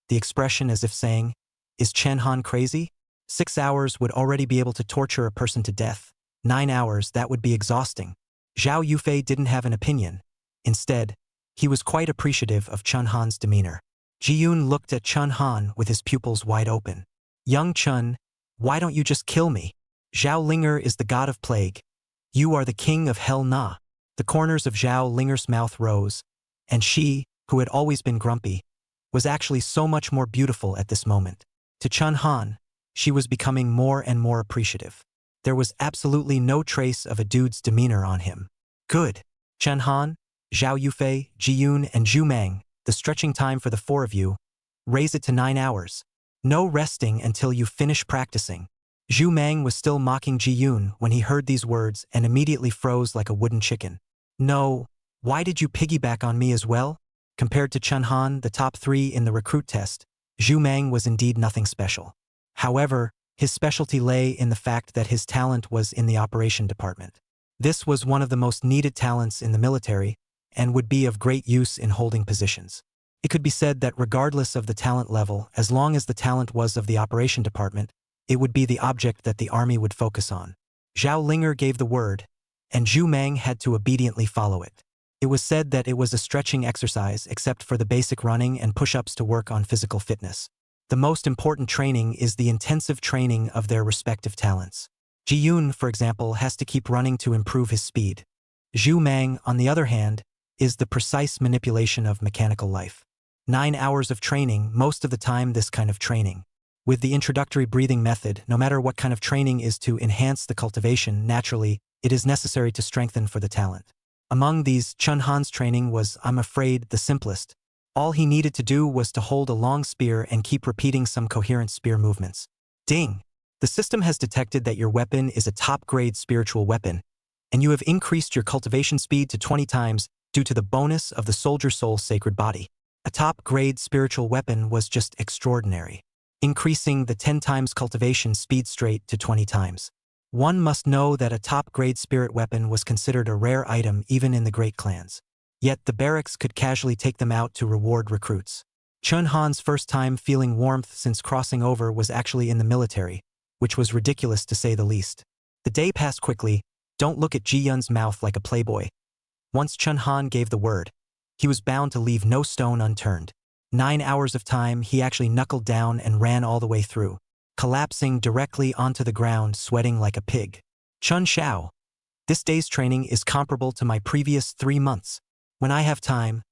the expression as if saying, is Chen Han crazy? 6 hours would already be able to torture a person to death. 9 hours, that would be exhausting. Zhao Yufei didn't have an opinion. Instead, he was quite appreciative of Chen Han's demeanor. Ji-yoon looked at Chen Han with his pupils wide open. Young Chen, why don't you just kill me? Zhao Linger is the god of plague. You are the king of hell na. The corners of Zhao Linger's mouth rose, and she, who had always been grumpy, was actually so much more beautiful at this moment. To Chen Han, she was becoming more and more appreciative. There was absolutely no trace of a dude's demeanor on him. Good. Chen Han, Zhao Yufei, Ji-yoon, and Zhu Mang, the stretching time for the 4 of you, raise it to 9 hours. No resting until you finish practicing. Zhu Mang was still mocking Ji-yoon when he heard these words and immediately froze like a wooden chicken. No, why did you piggyback on me as well? Compared to Chen Han, the top 3 in the recruit test, Zhu Mang was indeed nothing special. However, his specialty lay in the fact that his talent was in the operation department. This was one of the most needed talents in the military and would be of great use in holding positions. It could be said that regardless of the talent level, as long as the talent was of the operation department, it would be the object that the army would focus on. Zhao Linger gave the word, and Zhu Mang had to obediently follow it. It was said that it was a stretching exercise except for the basic running and push-ups to work on physical fitness. The most important training is the intensive training of their respective talents. Ji-yoon, for example, has to keep running to improve his speed. Zhu Mang, on the other hand, is the precise manipulation of mechanical life. 9 hours of training, most of the time this kind of training. With the introductory breathing method, no matter what kind of training is to enhance the cultivation, naturally, it is necessary to strengthen for the talent. Among these, Chen Han's training was, I'm afraid, the simplest. All he needed to do was to hold a long spear and keep repeating some coherent spear movements. Ding! The system has detected that your weapon is a top-grade spiritual weapon, and you have increased your cultivation speed to 20 times due to the bonus of the Soldier Soul's sacred body. A top-grade spiritual weapon was just extraordinary, increasing the 10 times cultivation speed straight to 20 times. One must know that a top-grade spirit weapon was considered a rare item even in the great clans. Yet the barracks could casually take them out to reward recruits. Chun Han's first time feeling warmth since crossing over was actually in the military, which was ridiculous to say the least. The day passed quickly. Don't look at Ji Yun's mouth like a playboy. Once Chun Han gave the word, he was bound to leave no stone unturned. 9 hours of time, he actually knuckled down and ran all the way through, collapsing directly onto the ground, sweating like a pig. Chun Xiao. This day's training is comparable to my previous 3 months. When I have time,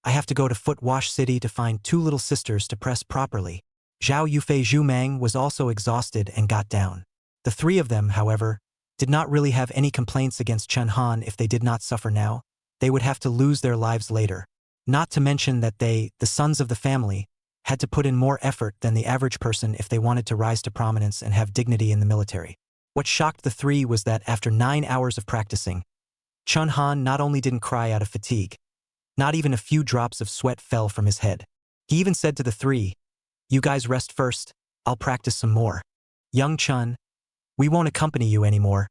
I have to go to Foot Wash City to find 2 little sisters to press properly. Zhao Yufei Zhumang was also exhausted and got down. The 3 of them, however, did not really have any complaints against Chun Han. If they did not suffer now, they would have to lose their lives later. Not to mention that they, the sons of the family, had to put in more effort than the average person if they wanted to rise to prominence and have dignity in the military. What shocked the 3 was that after 9 hours of practicing, Chun Han not only didn't cry out of fatigue, not even a few drops of sweat fell from his head. He even said to the 3, "You guys rest first, I'll practice some more. Young Chun, we won't accompany you anymore.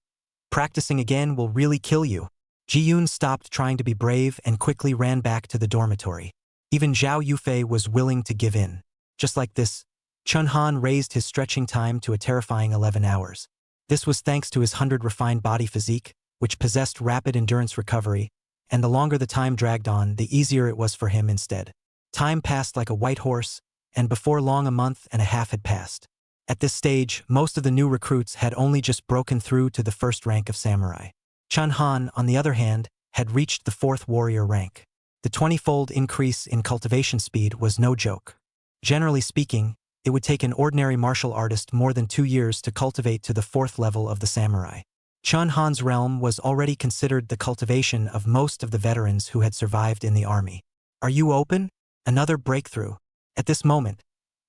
Practicing again will really kill you." Ji Yun stopped trying to be brave and quickly ran back to the dormitory. Even Zhao Yufei was willing to give in. Just like this, Chun Han raised his stretching time to a terrifying 11 hours. This was thanks to his 100 refined body physique, which possessed rapid endurance recovery, and the longer the time dragged on, the easier it was for him instead. Time passed like a white horse, and before long a month and a half had passed. At this stage, most of the new recruits had only just broken through to the first rank of samurai. Chun Han, on the other hand, had reached the 4th warrior rank. The 20-fold increase in cultivation speed was no joke. Generally speaking, it would take an ordinary martial artist more than 2 years to cultivate to the 4th level of the samurai. Chun Han's realm was already considered the cultivation of most of the veterans who had survived in the army. "Are you open?" Another breakthrough. At this moment,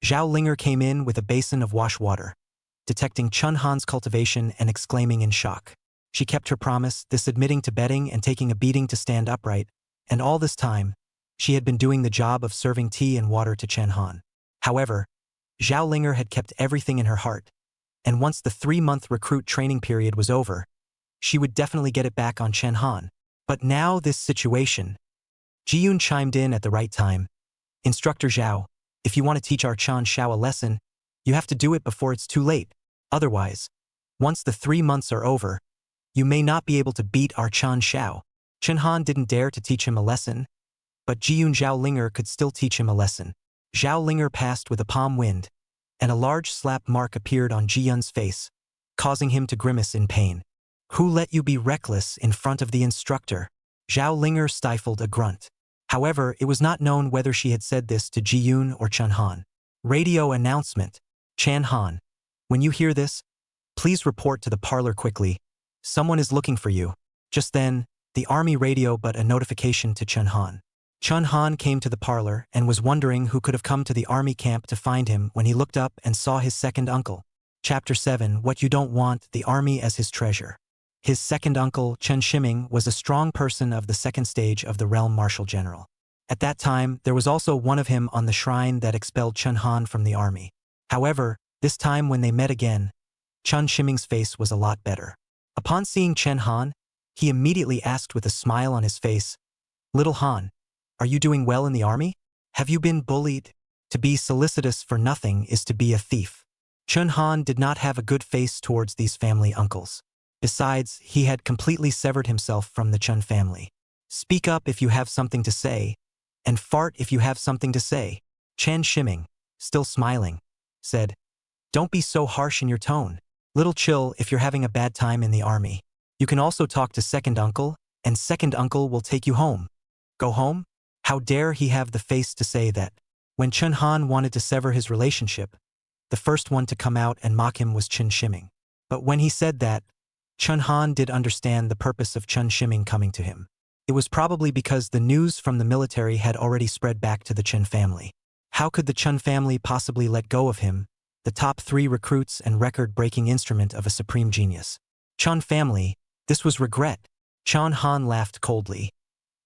Zhao Linger came in with a basin of wash water, detecting Chun Han's cultivation and exclaiming in shock. She kept her promise, this admitting to bedding and taking a beating to stand upright, and all this time, she had been doing the job of serving tea and water to Chun Han. However, Zhao Linger had kept everything in her heart, and once the 3-month recruit training period was over, she would definitely get it back on Chun Han. But now this situation. Ji Yun chimed in at the right time. "Instructor Zhao, if you want to teach our Chun Xiao a lesson, you have to do it before it's too late. Otherwise, once the 3 months are over, you may not be able to beat our Chun Xiao." Chun Han didn't dare to teach him a lesson, but Ji Yun Zhao Linger could still teach him a lesson. Zhao Linger passed with a palm wind, and a large slap mark appeared on Ji Yun's face, causing him to grimace in pain. "Who let you be reckless in front of the instructor?" Zhao Linger stifled a grunt. However, it was not known whether she had said this to Ji Yun or Chun Han. Radio announcement. "Chun Han, when you hear this, please report to the parlor quickly. Someone is looking for you." Just then, the army radio but a notification to Chun Han. Chun Han came to the parlor and was wondering who could have come to the army camp to find him when he looked up and saw his second uncle. Chapter 7, What You Don't Want, the Army as His Treasure. His second uncle, Chen Shiming, was a strong person of the 2nd stage of the realm marshal general. At that time, there was also one of him on the shrine that expelled Chun Han from the army. However, this time when they met again, Chen Shiming's face was a lot better. Upon seeing Chun Han, he immediately asked with a smile on his face, "Little Han, are you doing well in the army? Have you been bullied? To be solicitous for nothing is to be a thief." Chun Han did not have a good face towards these family uncles. Besides, he had completely severed himself from the Chun family. "Speak up if you have something to say, and fart if you have something to say." Chen Shiming, still smiling, said, "Don't be so harsh in your tone. Little chill if you're having a bad time in the army. You can also talk to second uncle, and second uncle will take you home." Go home? How dare he have the face to say that? When Chun Han wanted to sever his relationship, the first one to come out and mock him was Chen Shiming. But when he said that, Chun Han did understand the purpose of Chen Shiming coming to him. It was probably because the news from the military had already spread back to the Chen family. How could the Chen family possibly let go of him, the top 3 recruits and record-breaking instrument of a supreme genius. Chun family, this was regret. Chun Han laughed coldly.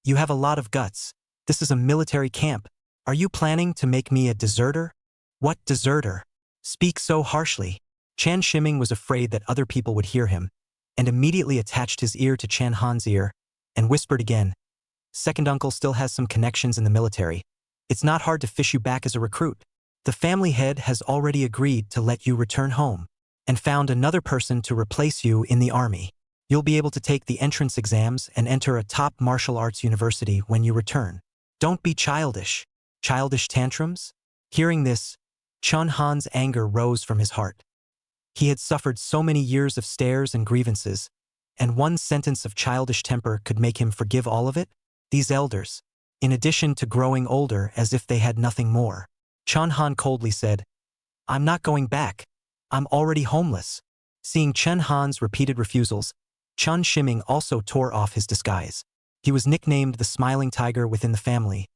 You have a lot of guts. This is a military camp. Are you planning to make me a deserter? What deserter? Speak so harshly. Chan Shiming was afraid that other people would hear him, and immediately attached his ear to Chan Han's ear, and whispered again. Second uncle still has some connections in the military. It's not hard to fish you back as a recruit. The family head has already agreed to let you return home, and found another person to replace you in the army. You'll be able to take the entrance exams and enter a top martial arts university when you return. Don't be childish. Childish tantrums? Hearing this, Chun Han's anger rose from his heart. He had suffered so many years of stares and grievances, and one sentence of childish temper could make him forgive all of it? These elders, in addition to growing older as if they had nothing more. Chun Han coldly said, I'm not going back. I'm already homeless. Seeing Chen Han's repeated refusals, Chun Shiming also tore off his disguise. He was nicknamed the smiling tiger within the family.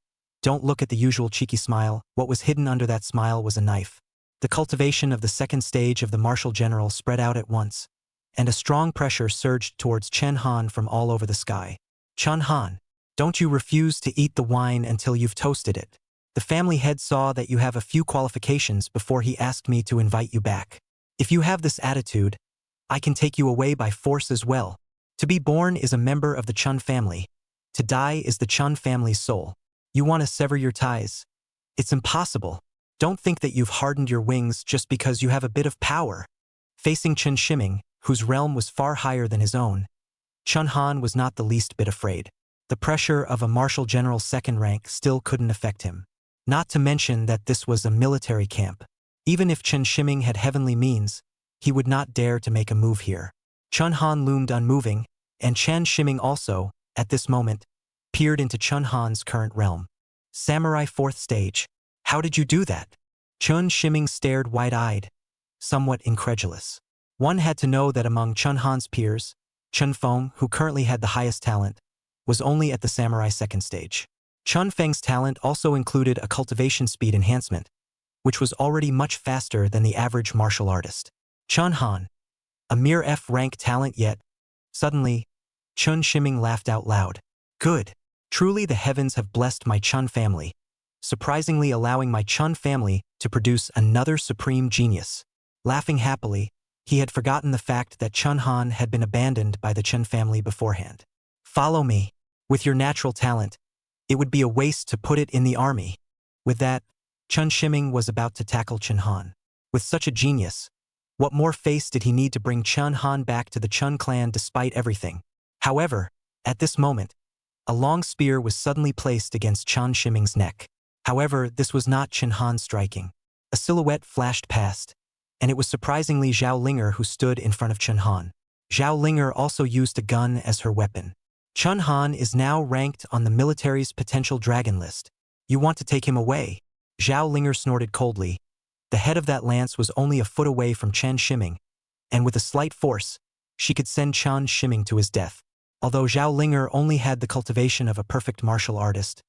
Don't look at the usual cheeky smile. What was hidden under that smile was a knife. The cultivation of the second stage of the martial general spread out at once, and a strong pressure surged towards Chen Han from all over the sky. Chun Han, don't you refuse to eat the wine until you've toasted it. The family head saw that you have a few qualifications before he asked me to invite you back. If you have this attitude, I can take you away by force as well. To be born is a member of the Chun family. To die is the Chun family's soul. You want to sever your ties? It's impossible. Don't think that you've hardened your wings just because you have a bit of power. Facing Chun Shiming, whose realm was far higher than his own, Chun Han was not the least bit afraid. The pressure of a marshal general's second rank still couldn't affect him. Not to mention that this was a military camp. Even if Chun Shiming had heavenly means, he would not dare to make a move here. Chun Han loomed unmoving, and Chan Shiming also, at this moment, peered into Chun Han's current realm. Samurai 4th stage. How did you do that? Chun Shiming stared wide-eyed, somewhat incredulous. One had to know that among Chun Han's peers, Chun Feng, who currently had the highest talent, was only at the Samurai 2nd stage. Chun Feng's talent also included a cultivation speed enhancement, which was already much faster than the average martial artist. Chun Han, a mere F-rank talent yet. Suddenly, Chun Shiming laughed out loud. Good. Truly the heavens have blessed my Chun family, surprisingly allowing my Chun family to produce another supreme genius. Laughing happily, he had forgotten the fact that Chun Han had been abandoned by the Chun family beforehand. Follow me. With your natural talent, it would be a waste to put it in the army. With that, Chun Shiming was about to tackle Chun Han. With such a genius, what more face did he need to bring Chun Han back to the Chun clan despite everything? However, at this moment, a long spear was suddenly placed against Chun Shiming's neck. However, this was not Chun Han striking. A silhouette flashed past, and it was surprisingly Zhao Linger who stood in front of Chun Han. Zhao Linger also used a gun as her weapon. Chun Han is now ranked on the military's potential dragon list. You want to take him away? Zhao Linger snorted coldly. The head of that lance was only a foot away from Chen Shiming, and with a slight force, she could send Chun Shiming to his death. Although Zhao Linger only had the cultivation of a perfect martial artist,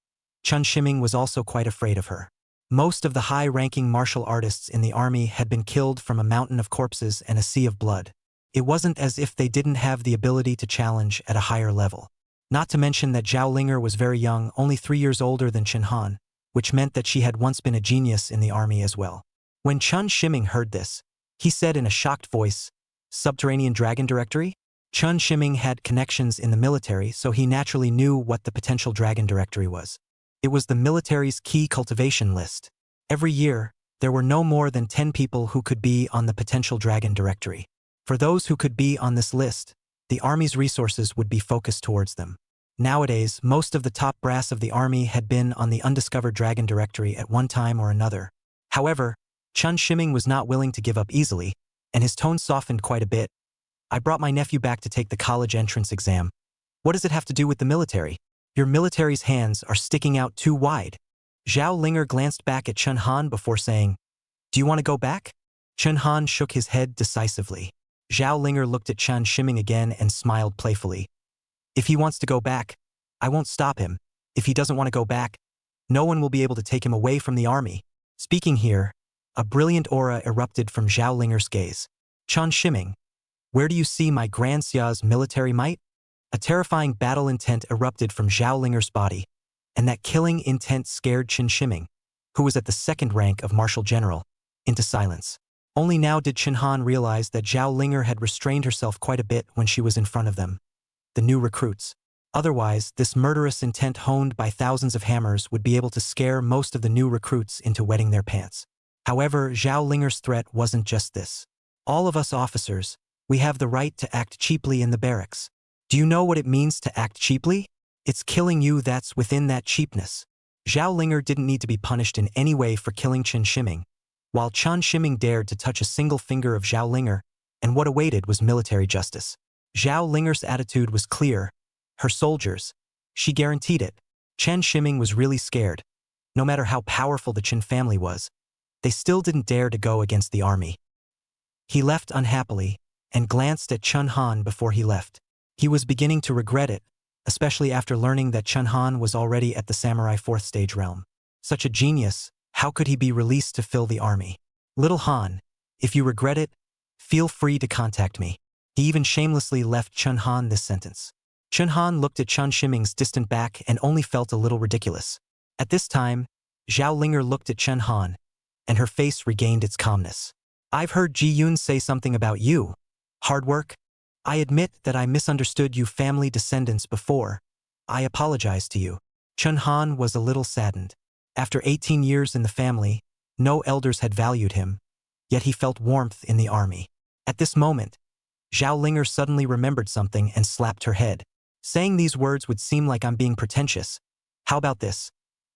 Chun Shiming was also quite afraid of her. Most of the high-ranking martial artists in the army had been killed from a mountain of corpses and a sea of blood. It wasn't as if they didn't have the ability to challenge at a higher level. Not to mention that Zhao Linger was very young, only 3 years older than Chun Han, which meant that she had once been a genius in the army as well. When Chun Shiming heard this, he said in a shocked voice, "Subterranean Dragon Directory?" Chun Shiming had connections in the military, so he naturally knew what the potential dragon directory was. It was the military's key cultivation list. Every year, there were no more than 10 people who could be on the potential dragon directory. For those who could be on this list, the army's resources would be focused towards them. Nowadays, most of the top brass of the army had been on the undiscovered dragon directory at one time or another. However, Chun Shiming was not willing to give up easily, and his tone softened quite a bit. I brought my nephew back to take the college entrance exam. What does it have to do with the military? Your military's hands are sticking out too wide. Zhao Linger glanced back at Chun Han before saying, "Do you want to go back?" Chun Han shook his head decisively. Zhao Linger looked at Chun Shiming again and smiled playfully. If he wants to go back, I won't stop him. If he doesn't want to go back, no one will be able to take him away from the army. Speaking here, A brilliant aura erupted from Zhao Linger's gaze. Chun Shiming, where do you see my Grand Xia's military might? A terrifying battle intent erupted from Zhao Linger's body, and that killing intent scared Qin Shiming, who was at the second rank of Marshal General, into silence. Only now did Qin Han realize that Zhao Linger had restrained herself quite a bit when she was in front of them, the new recruits. Otherwise, this murderous intent honed by thousands of hammers would be able to scare most of the new recruits into wetting their pants. However, Zhao Linger's threat wasn't just this. All of us officers, we have the right to act cheaply in the barracks. Do you know what it means to act cheaply? It's killing you that's within that cheapness. Zhao Linger didn't need to be punished in any way for killing Qin Shiming, while Chun Shiming dared to touch a single finger of Zhao Linger, and what awaited was military justice. Zhao Linger's attitude was clear. Her soldiers, she guaranteed it. Chen Shiming was really scared. No matter how powerful the Qin family was, they still didn't dare to go against the army. He left unhappily, and glanced at Chun Han before he left. He was beginning to regret it, especially after learning that Chun Han was already at the samurai 4th stage realm. Such a genius, how could he be released to fill the army? Little Han, if you regret it, feel free to contact me. He even shamelessly left Chun Han this sentence. Chun Han looked at Chun Shiming's distant back and only felt a little ridiculous. At this time, Zhao Linger looked at Chun Han, and her face regained its calmness. I've heard Ji Yun say something about you. Hard work? I admit that I misunderstood you family descendants before. I apologize to you. Chun Han was a little saddened. After 18 years in the family, no elders had valued him, yet he felt warmth in the army. At this moment, Zhao Linger suddenly remembered something and slapped her head. Saying these words would seem like I'm being pretentious. How about this?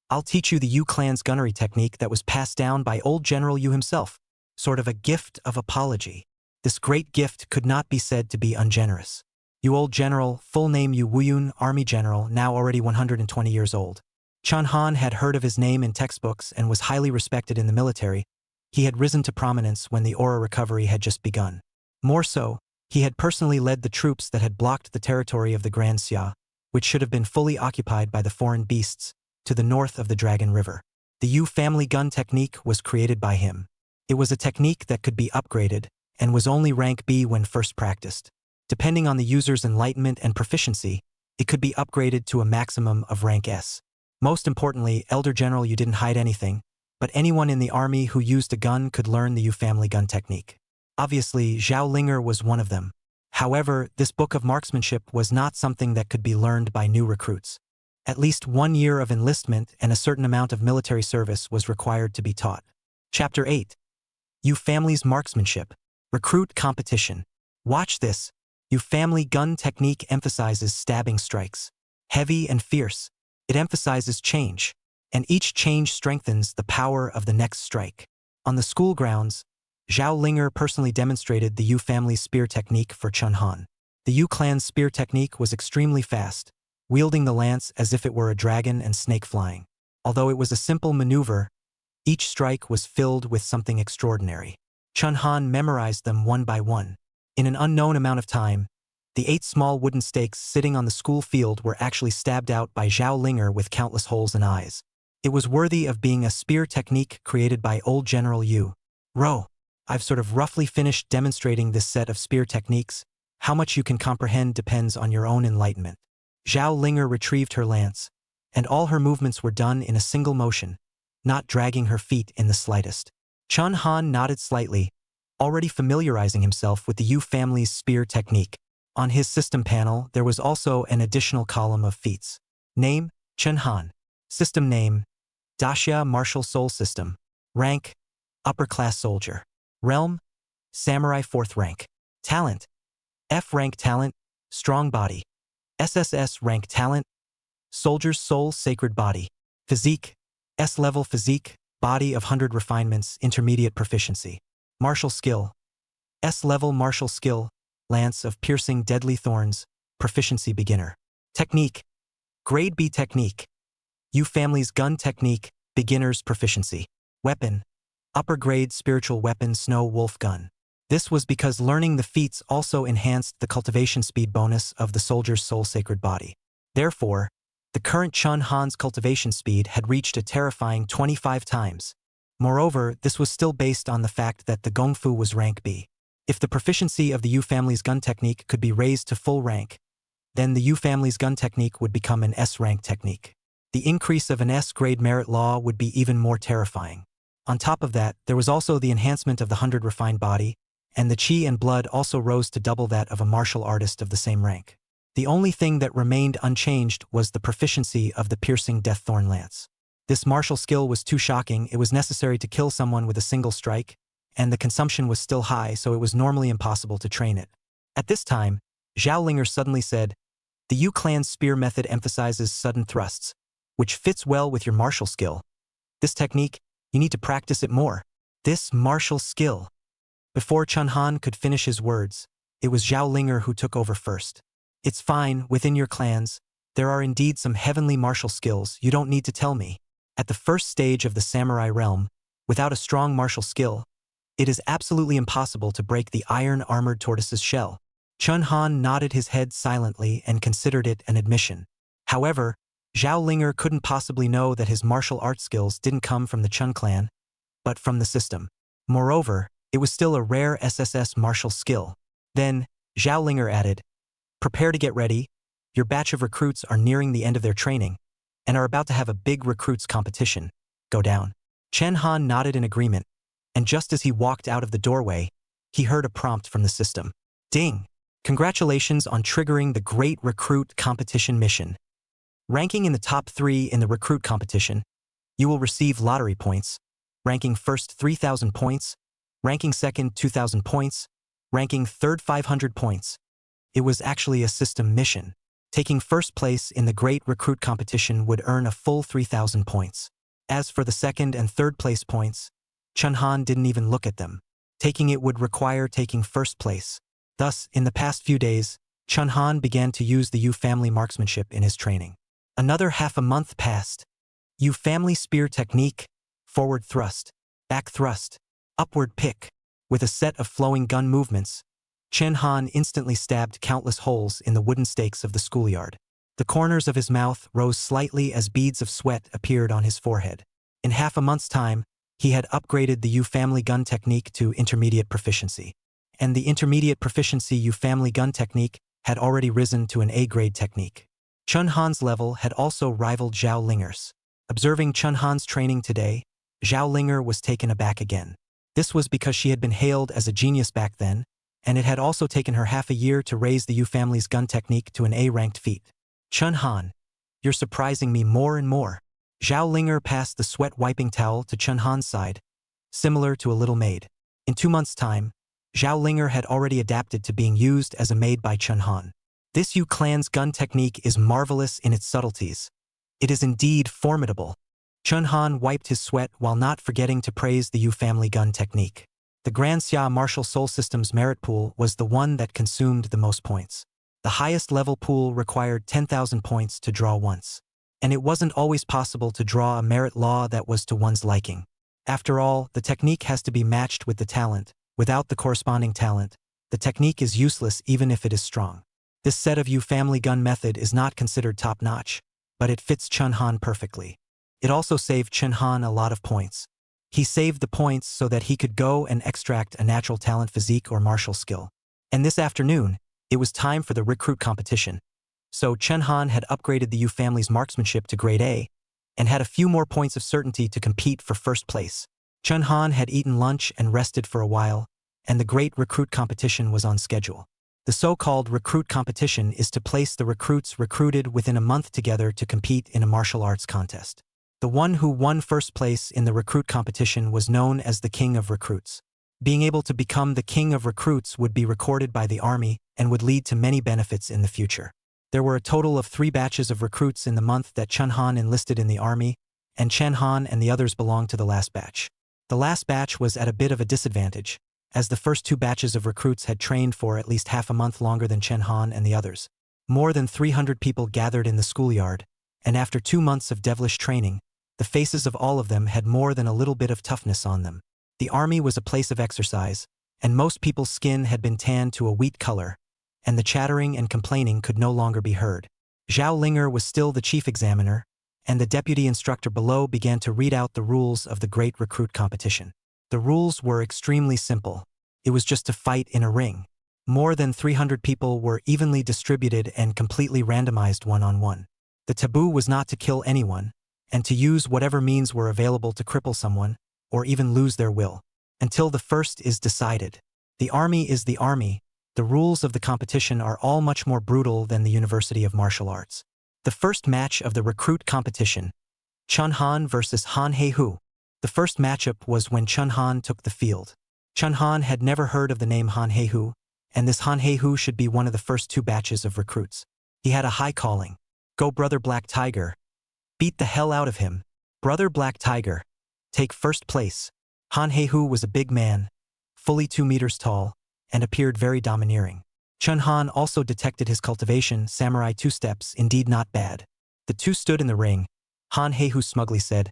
I'll teach you the Yu clan's gunnery technique that was passed down by old General Yu himself. Sort of a gift of apology. This great gift could not be said to be ungenerous. You old general, full name Yu Wuyun, Army General, now already 120 years old. Chun Han had heard of his name in textbooks and was highly respected in the military. He had risen to prominence when the aura recovery had just begun. More so, he had personally led the troops that had blocked the territory of the Grand Xia, which should have been fully occupied by the foreign beasts, to the north of the Dragon River. The Yu family gun technique was created by him. It was a technique that could be upgraded, and was only rank B when first practiced. Depending on the user's enlightenment and proficiency, it could be upgraded to a maximum of rank S. Most importantly, Elder General Yu didn't hide anything, but anyone in the army who used a gun could learn the Yu family gun technique. Obviously, Zhao Linger was one of them. However, this book of marksmanship was not something that could be learned by new recruits. At least 1 year of enlistment and a certain amount of military service was required to be taught. Chapter 8. Yu family's marksmanship. Recruit competition. Watch this. Yu family gun technique emphasizes stabbing strikes. Heavy and fierce. It emphasizes change, and each change strengthens the power of the next strike. On the school grounds, Zhao Linger personally demonstrated the Yu family's spear technique for Chun Han. The Yu clan's spear technique was extremely fast, wielding the lance as if it were a dragon and snake flying. Although it was a simple maneuver, each strike was filled with something extraordinary. Chun Han memorized them one by one. In an unknown amount of time, the 8 small wooden stakes sitting on the school field were actually stabbed out by Zhao Linger with countless holes and eyes. It was worthy of being a spear technique created by old General Yu. Ro, I've sort of roughly finished demonstrating this set of spear techniques. How much you can comprehend depends on your own enlightenment. Zhao Linger retrieved her lance, and all her movements were done in a single motion, not dragging her feet in the slightest. Chun Han nodded slightly, already familiarizing himself with the Yu family's spear technique. On his system panel, there was also an additional column of feats. Name, Chun Han. System name, Daxia Martial Soul System. Rank, Upper Class Soldier. Realm, Samurai 4th rank. Talent, F rank talent, Strong Body. SSS rank talent, Soldier's Soul Sacred Body. Physique, S-level physique, body of 100 refinements, intermediate proficiency. Martial skill, S-level martial skill, lance of piercing deadly thorns, proficiency beginner. Technique, grade B technique. Yu family's gun technique, beginner's proficiency. Weapon, upper grade spiritual weapon snow wolf gun. This was because learning the feats also enhanced the cultivation speed bonus of the soldier's soul sacred body. Therefore, the current Chun Han's cultivation speed had reached a terrifying 25 times. Moreover, this was still based on the fact that the Gongfu was rank B. If the proficiency of the Yu family's gun technique could be raised to full rank, then the Yu family's gun technique would become an S-rank technique. The increase of an S-grade merit law would be even more terrifying. On top of that, there was also the enhancement of the 100 refined body, and the chi and blood also rose to double that of a martial artist of the same rank. The only thing that remained unchanged was the proficiency of the piercing death-thorn lance. This martial skill was too shocking. It was necessary to kill someone with a single strike, and the consumption was still high, so it was normally impossible to train it. At this time, Zhao Linger suddenly said, "The Yu clan's spear method emphasizes sudden thrusts, which fits well with your martial skill. This technique, you need to practice it more. This martial skill." Before Chun Han could finish his words, it was Zhao Linger who took over first. "It's fine, within your clans, there are indeed some heavenly martial skills, you don't need to tell me. At the first stage of the samurai realm, without a strong martial skill, it is absolutely impossible to break the iron-armored tortoise's shell." Chun Han nodded his head silently and considered it an admission. However, Zhao Linger couldn't possibly know that his martial arts skills didn't come from the Chun clan, but from the system. Moreover, it was still a rare SSS martial skill. Then, Zhao Linger added, "Prepare to get ready, your batch of recruits are nearing the end of their training, and are about to have a big recruits competition. Go down." Chen Han nodded in agreement, and just as he walked out of the doorway, he heard a prompt from the system. "Ding! Congratulations on triggering the Great Recruit Competition mission. Ranking in the top 3 in the recruit competition, you will receive lottery points, ranking first 3,000 points, ranking second 2,000 points, ranking third 500 points. It was actually a system mission. Taking first place in the Great Recruit Competition would earn a full 3,000 points. As for the second and third place points, Chun Han didn't even look at them. Taking it would require taking first place. Thus, in the past few days, Chun Han began to use the Yu family marksmanship in his training. Another half a month passed. Yu family spear technique, forward thrust, back thrust, upward pick. With a set of flowing gun movements, Chen Han instantly stabbed countless holes in the wooden stakes of the schoolyard. The corners of his mouth rose slightly as beads of sweat appeared on his forehead. In half a month's time, he had upgraded the Yu family gun technique to intermediate proficiency. And the intermediate proficiency Yu family gun technique had already risen to an A-grade technique. Chun Han's level had also rivaled Zhao Linger's. Observing Chun Han's training today, Zhao Linger was taken aback again. This was because she had been hailed as a genius back then, and it had also taken her half a year to raise the Yu family's gun technique to an A-ranked feat. "Chun Han, you're surprising me more and more." Zhao Linger passed the sweat-wiping towel to Chun Han's side, similar to a little maid. In 2 months' time, Zhao Linger had already adapted to being used as a maid by Chun Han. This Yu clan's gun technique is marvelous in its subtleties. It is indeed formidable. Chun Han wiped his sweat while not forgetting to praise the Yu family gun technique. The Grand Xia Martial Soul System's merit pool was the one that consumed the most points. The highest level pool required 10,000 points to draw once. And it wasn't always possible to draw a merit law that was to one's liking. After all, the technique has to be matched with the talent. Without the corresponding talent, the technique is useless even if it is strong. This set of Yu family gun method is not considered top-notch, but it fits Chun Han perfectly. It also saved Chun Han a lot of points. He saved the points so that he could go and extract a natural talent physique or martial skill. And this afternoon, it was time for the recruit competition. So Chun Han had upgraded the Yu family's marksmanship to grade A, and had a few more points of certainty to compete for first place. Chun Han had eaten lunch and rested for a while, and the great recruit competition was on schedule. The so-called recruit competition is to place the recruits recruited within a month together to compete in a martial arts contest. The one who won first place in the recruit competition was known as the King of Recruits. Being able to become the King of Recruits would be recorded by the army and would lead to many benefits in the future. There were a total of 3 batches of recruits in the month that Chun Han enlisted in the army, and Chen Han and the others belonged to the last batch. The last batch was at a bit of a disadvantage, as the first 2 batches of recruits had trained for at least half a month longer than Chen Han and the others. More than 300 people gathered in the schoolyard, and after 2 months of devilish training, the faces of all of them had more than a little bit of toughness on them. The army was a place of exercise, and most people's skin had been tanned to a wheat color, and the chattering and complaining could no longer be heard. Zhao Linger was still the chief examiner, and the deputy instructor below began to read out the rules of the Great Recruit Competition. The rules were extremely simple. It was just to fight in a ring. More than 300 people were evenly distributed and completely randomized one-on-one. The taboo was not to kill anyone, and to use whatever means were available to cripple someone, or even lose their will, until the first is decided. The army is the army. The rules of the competition are all much more brutal than the University of Martial Arts. The first match of the recruit competition, Chun-Han versus Han Hei-hu. The first matchup was when Chun-Han took the field. Chun-Han had never heard of the name Han Hei-hu, and this Han Hei-hu should be one of the first 2 batches of recruits. He had a high calling. Go Brother Black Tiger. Beat the hell out of him. Brother Black Tiger. Take first place. Han Hei-hu was a big man, fully 2 meters tall, and appeared very domineering. Chun-Han also detected his cultivation, samurai 2 steps, indeed not bad. The 2 stood in the ring. Han Hei-hu smugly said,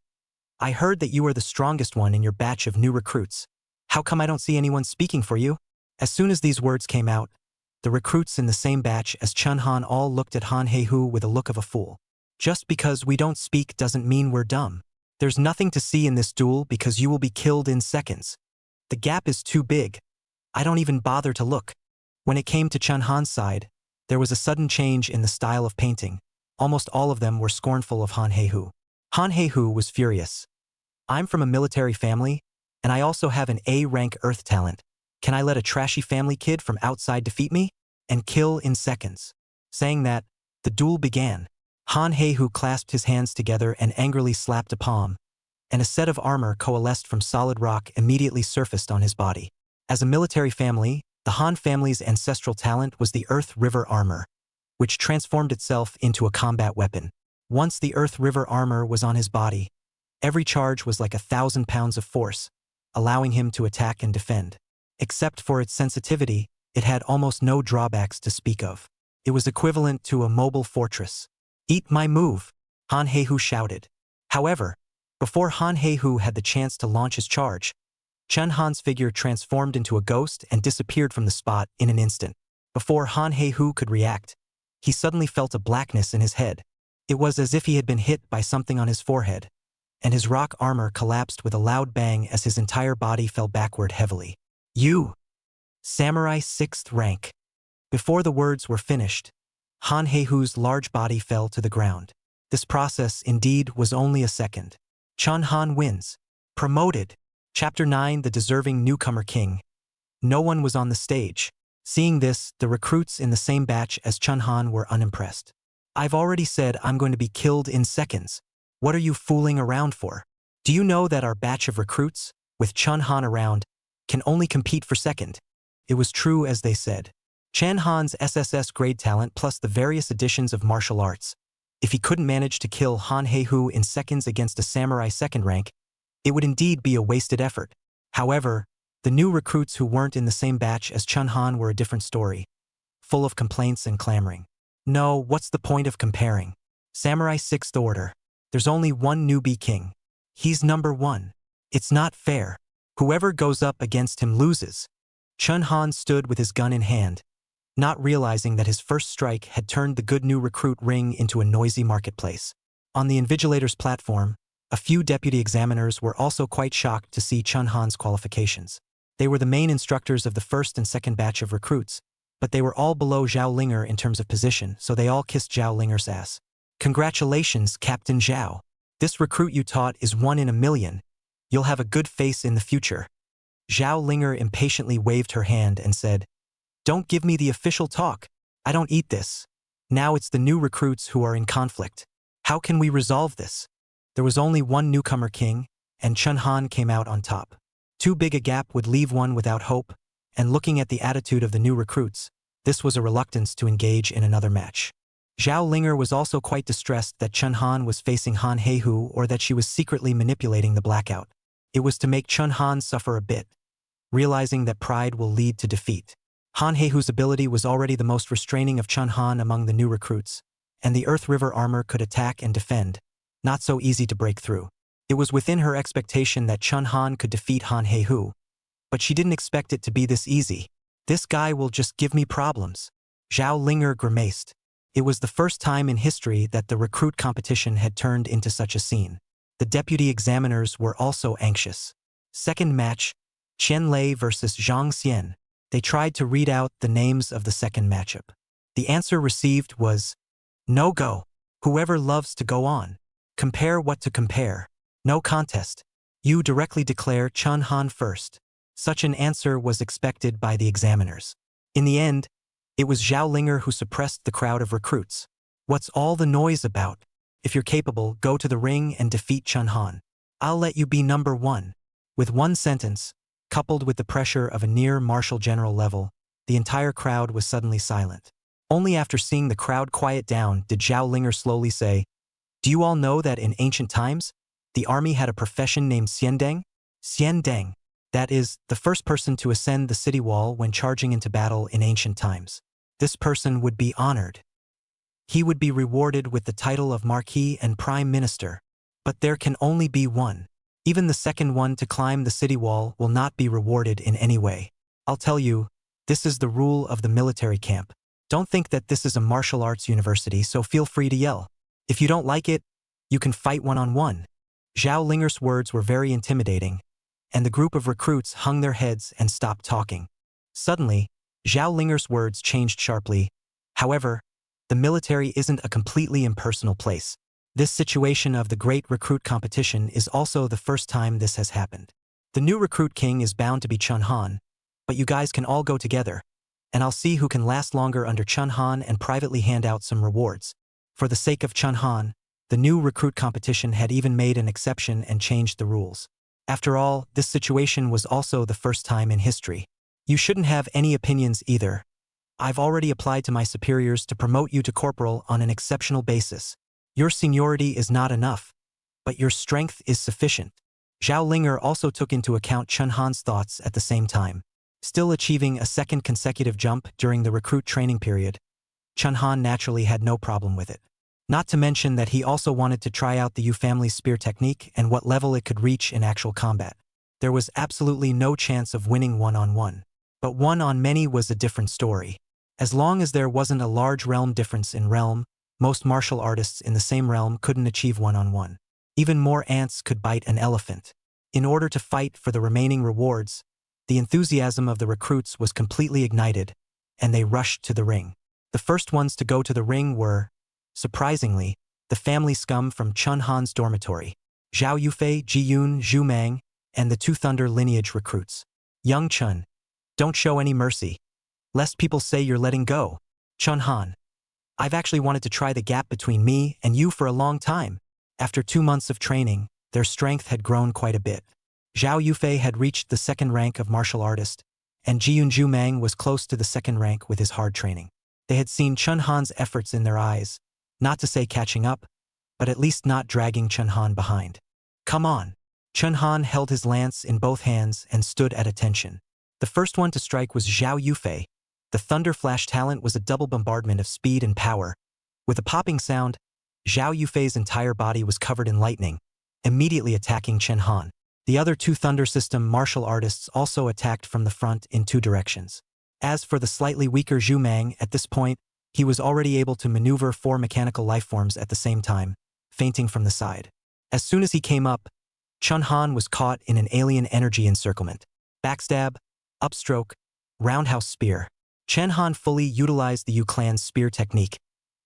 I heard that you are the strongest one in your batch of new recruits. How come I don't see anyone speaking for you? As soon as these words came out, the recruits in the same batch as Chun-Han all looked at Han Hei-hu with a look of a fool. Just because we don't speak doesn't mean we're dumb. There's nothing to see in this duel because you will be killed in seconds. The gap is too big. I don't even bother to look. When it came to Chun-Han's side, there was a sudden change in the style of painting. Almost all of them were scornful of Han Hei-hu. Han Hei-hu was furious. I'm from a military family, and I also have an A-rank earth talent. Can I let a trashy family kid from outside defeat me? And kill in seconds. Saying that, the duel began. Han Hei-hu clasped his hands together and angrily slapped a palm, and a set of armor coalesced from solid rock immediately surfaced on his body. As a military family, the Han family's ancestral talent was the Earth River armor, which transformed itself into a combat weapon. Once the Earth River armor was on his body, every charge was like 1,000 pounds of force, allowing him to attack and defend. Except for its sensitivity, it had almost no drawbacks to speak of. It was equivalent to a mobile fortress. Eat my move, Han Hei-hu shouted. However, before Han Hei-hu had the chance to launch his charge, Chun-Han's figure transformed into a ghost and disappeared from the spot in an instant. Before Han Hei-hu could react, he suddenly felt a blackness in his head. It was as if he had been hit by something on his forehead, and his rock armor collapsed with a loud bang as his entire body fell backward heavily. You! Samurai 6th rank. Before the words were finished, Han Hei-hu's large body fell to the ground. This process, indeed, was only a second. Chun-Han wins. Promoted. Chapter 9: The Deserving Newcomer King. No one was on the stage. Seeing this, the recruits in the same batch as Chun-Han were unimpressed. I've already said I'm going to be killed in seconds. What are you fooling around for? Do you know that our batch of recruits, with Chun-Han around, can only compete for second? It was true as they said. Chun-Han's SSS grade talent plus the various editions of martial arts. If he couldn't manage to kill Han Hei-hu in seconds against a samurai 2nd rank, it would indeed be a wasted effort. However, the new recruits who weren't in the same batch as Chun-Han were a different story, full of complaints and clamoring. No, what's the point of comparing? Samurai 6th order. There's only one newbie king. He's number 1. It's not fair. Whoever goes up against him loses. Chun-Han stood with his gun in hand, not realizing that his first strike had turned the good new recruit ring into a noisy marketplace. On the invigilator's platform, a few deputy examiners were also quite shocked to see Chun-Han's qualifications. They were the main instructors of the first and second batch of recruits, but they were all below Zhao Linger in terms of position, so they all kissed Zhao Linger's ass. Congratulations, Captain Zhao. This recruit you taught is 1 in a million. You'll have a good face in the future. Zhao Linger impatiently waved her hand and said, Don't give me the official talk. I don't eat this. Now it's the new recruits who are in conflict. How can we resolve this? There was only one newcomer king, and Chun-Han came out on top. Too big a gap would leave one without hope, and looking at the attitude of the new recruits, this was a reluctance to engage in another match. Zhao Linger was also quite distressed that Chun-Han was facing Han Hei-hu or that she was secretly manipulating the blackout. It was to make Chun-Han suffer a bit, realizing that pride will lead to defeat. Han Hei-hu's ability was already the most restraining of Chun-Han among the new recruits, and the Earth River armor could attack and defend, not so easy to break through. It was within her expectation that Chun-Han could defeat Han Hei-hu, but she didn't expect it to be this easy. This guy will just give me problems. Zhao Linger grimaced. It was the first time in history that the recruit competition had turned into such a scene. The deputy examiners were also anxious. Second match, Qian Lei versus Zhang Xian. They tried to read out the names of the second matchup. The answer received was, no go. Whoever loves to go on. Compare what to compare. No contest. You directly declare Chun Han first. Such an answer was expected by the examiners. In the end, it was Zhao Linger who suppressed the crowd of recruits. What's all the noise about? If you're capable, go to the ring and defeat Chun Han. I'll let you be number one. With one sentence, coupled with the pressure of a near marshal general level, the entire crowd was suddenly silent. Only after seeing the crowd quiet down did Zhao Linger slowly say, do you all know that in ancient times, the army had a profession named Xiandeng? Xiandeng. That is, the first person to ascend the city wall when charging into battle in ancient times. This person would be honored. He would be rewarded with the title of Marquee and Prime Minister. But there can only be one. Even the second one to climb the city wall will not be rewarded in any way. I'll tell you, this is the rule of the military camp. Don't think that this is a martial arts university, so feel free to yell. If you don't like it, you can fight one-on-one. Zhao Linger's words were very intimidating, and the group of recruits hung their heads and stopped talking. Suddenly, Zhao Linger's words changed sharply. However, the military isn't a completely impersonal place. This situation of the great recruit competition is also the first time this has happened. The new recruit king is bound to be Chun Han, but you guys can all go together, and I'll see who can last longer under Chun Han and privately hand out some rewards. For the sake of Chun Han, the new recruit competition had even made an exception and changed the rules. After all, this situation was also the first time in history. You shouldn't have any opinions either. I've already applied to my superiors to promote you to corporal on an exceptional basis. Your seniority is not enough, but your strength is sufficient. Zhao Linger also took into account Chun Han's thoughts at the same time. Still achieving a second consecutive jump during the recruit training period, Chun Han naturally had no problem with it. Not to mention that he also wanted to try out the Yu family's spear technique and what level it could reach in actual combat. There was absolutely no chance of winning one-on-one. But one-on-many was a different story. As long as there wasn't a large realm difference in realm, most martial artists in the same realm couldn't achieve one-on-one. Even more ants could bite an elephant. In order to fight for the remaining rewards, the enthusiasm of the recruits was completely ignited, and they rushed to the ring. The first ones to go to the ring were, surprisingly, the family scum from Chun Han's dormitory, Zhao Yufei, Jiyun, Zhu Mang, and the Two Thunder lineage recruits. Young Chun, don't show any mercy, lest people say you're letting go. Chun Han, I've actually wanted to try the gap between me and you for a long time. After 2 months of training, their strength had grown quite a bit. Zhao Yufei had reached the second rank of martial artist, and Jiyun Zhu Mang was close to the second rank with his hard training. They had seen Chun Han's efforts in their eyes, not to say catching up, but at least not dragging Chun Han behind. Come on. Chun Han held his lance in both hands and stood at attention. The first one to strike was Zhao Yufei. The Thunder Flash talent was a double bombardment of speed and power. With a popping sound, Zhao Yufei's entire body was covered in lightning, immediately attacking Chun Han. The other two Thunder System martial artists also attacked from the front in 2 directions. As for the slightly weaker Zhu Mang, at this point, he was already able to maneuver 4 mechanical lifeforms at the same time, feinting from the side. As soon as he came up, Chun Han was caught in an alien energy encirclement. Backstab, upstroke, roundhouse spear. Chun Han fully utilized the Yu clan's spear technique,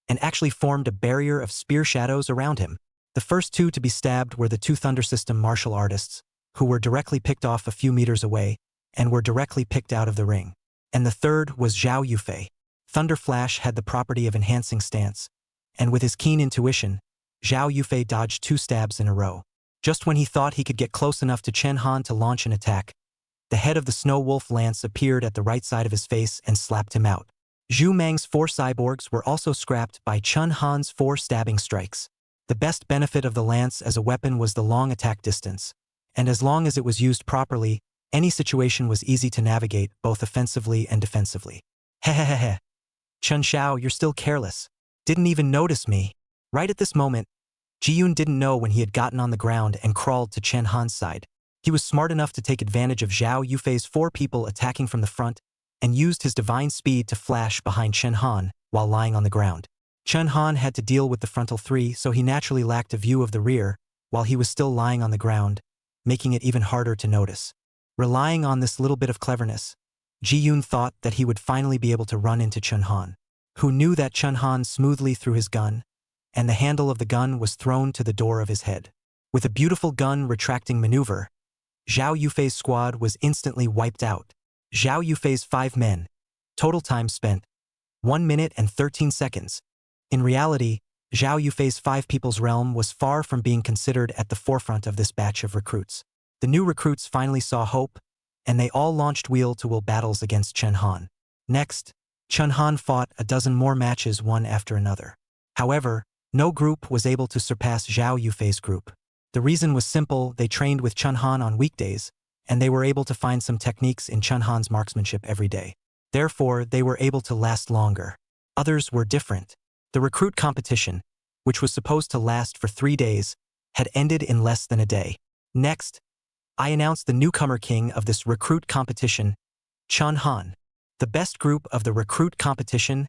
and actually formed a barrier of spear shadows around him. The first 2 to be stabbed were the 2 Thunder System martial artists, who were directly picked off a few meters away, and were directly picked out of the ring. And the third was Zhao Yufei. Thunder Flash had the property of enhancing stance, and with his keen intuition, Zhao Yufei dodged 2 stabs in a row. Just when he thought he could get close enough to Chun Han to launch an attack, the head of the Snow Wolf lance appeared at the right side of his face and slapped him out. Zhu Mang's 4 cyborgs were also scrapped by Chun Han's 4 stabbing strikes. The best benefit of the lance as a weapon was the long attack distance, and as long as it was used properly, any situation was easy to navigate both offensively and defensively. Hehehehe. Chun Xiao, you're still careless. Didn't even notice me. Right at this moment, Jiyun didn't know when he had gotten on the ground and crawled to Chun Han's side. He was smart enough to take advantage of Zhao Yufei's 4 people attacking from the front and used his divine speed to flash behind Chun Han while lying on the ground. Chun Han had to deal with the frontal three, so he naturally lacked a view of the rear, while he was still lying on the ground, making it even harder to notice. Relying on this little bit of cleverness, Ji-yoon thought that he would finally be able to run into Chun Han, who knew that Chun Han smoothly threw his gun, and the handle of the gun was thrown to the door of his head. With a beautiful gun retracting maneuver, Zhao Yufei's squad was instantly wiped out. Zhao Yufei's 5 men. Total time spent, 1 minute and 13 seconds. In reality, Zhao Yufei's 5 people's realm was far from being considered at the forefront of this batch of recruits. The new recruits finally saw hope, and they all launched wheel-to-wheel battles against Chun Han. Next, Chun Han fought a dozen more matches one after another. However, no group was able to surpass Zhao Yufei's group. The reason was simple: they trained with Chun Han on weekdays, and they were able to find some techniques in Chun Han's marksmanship every day. Therefore, they were able to last longer. Others were different. The recruit competition, which was supposed to last for 3 days, had ended in less than a day. Next, I announced the newcomer king of this recruit competition, Chun Han. The best group of the recruit competition,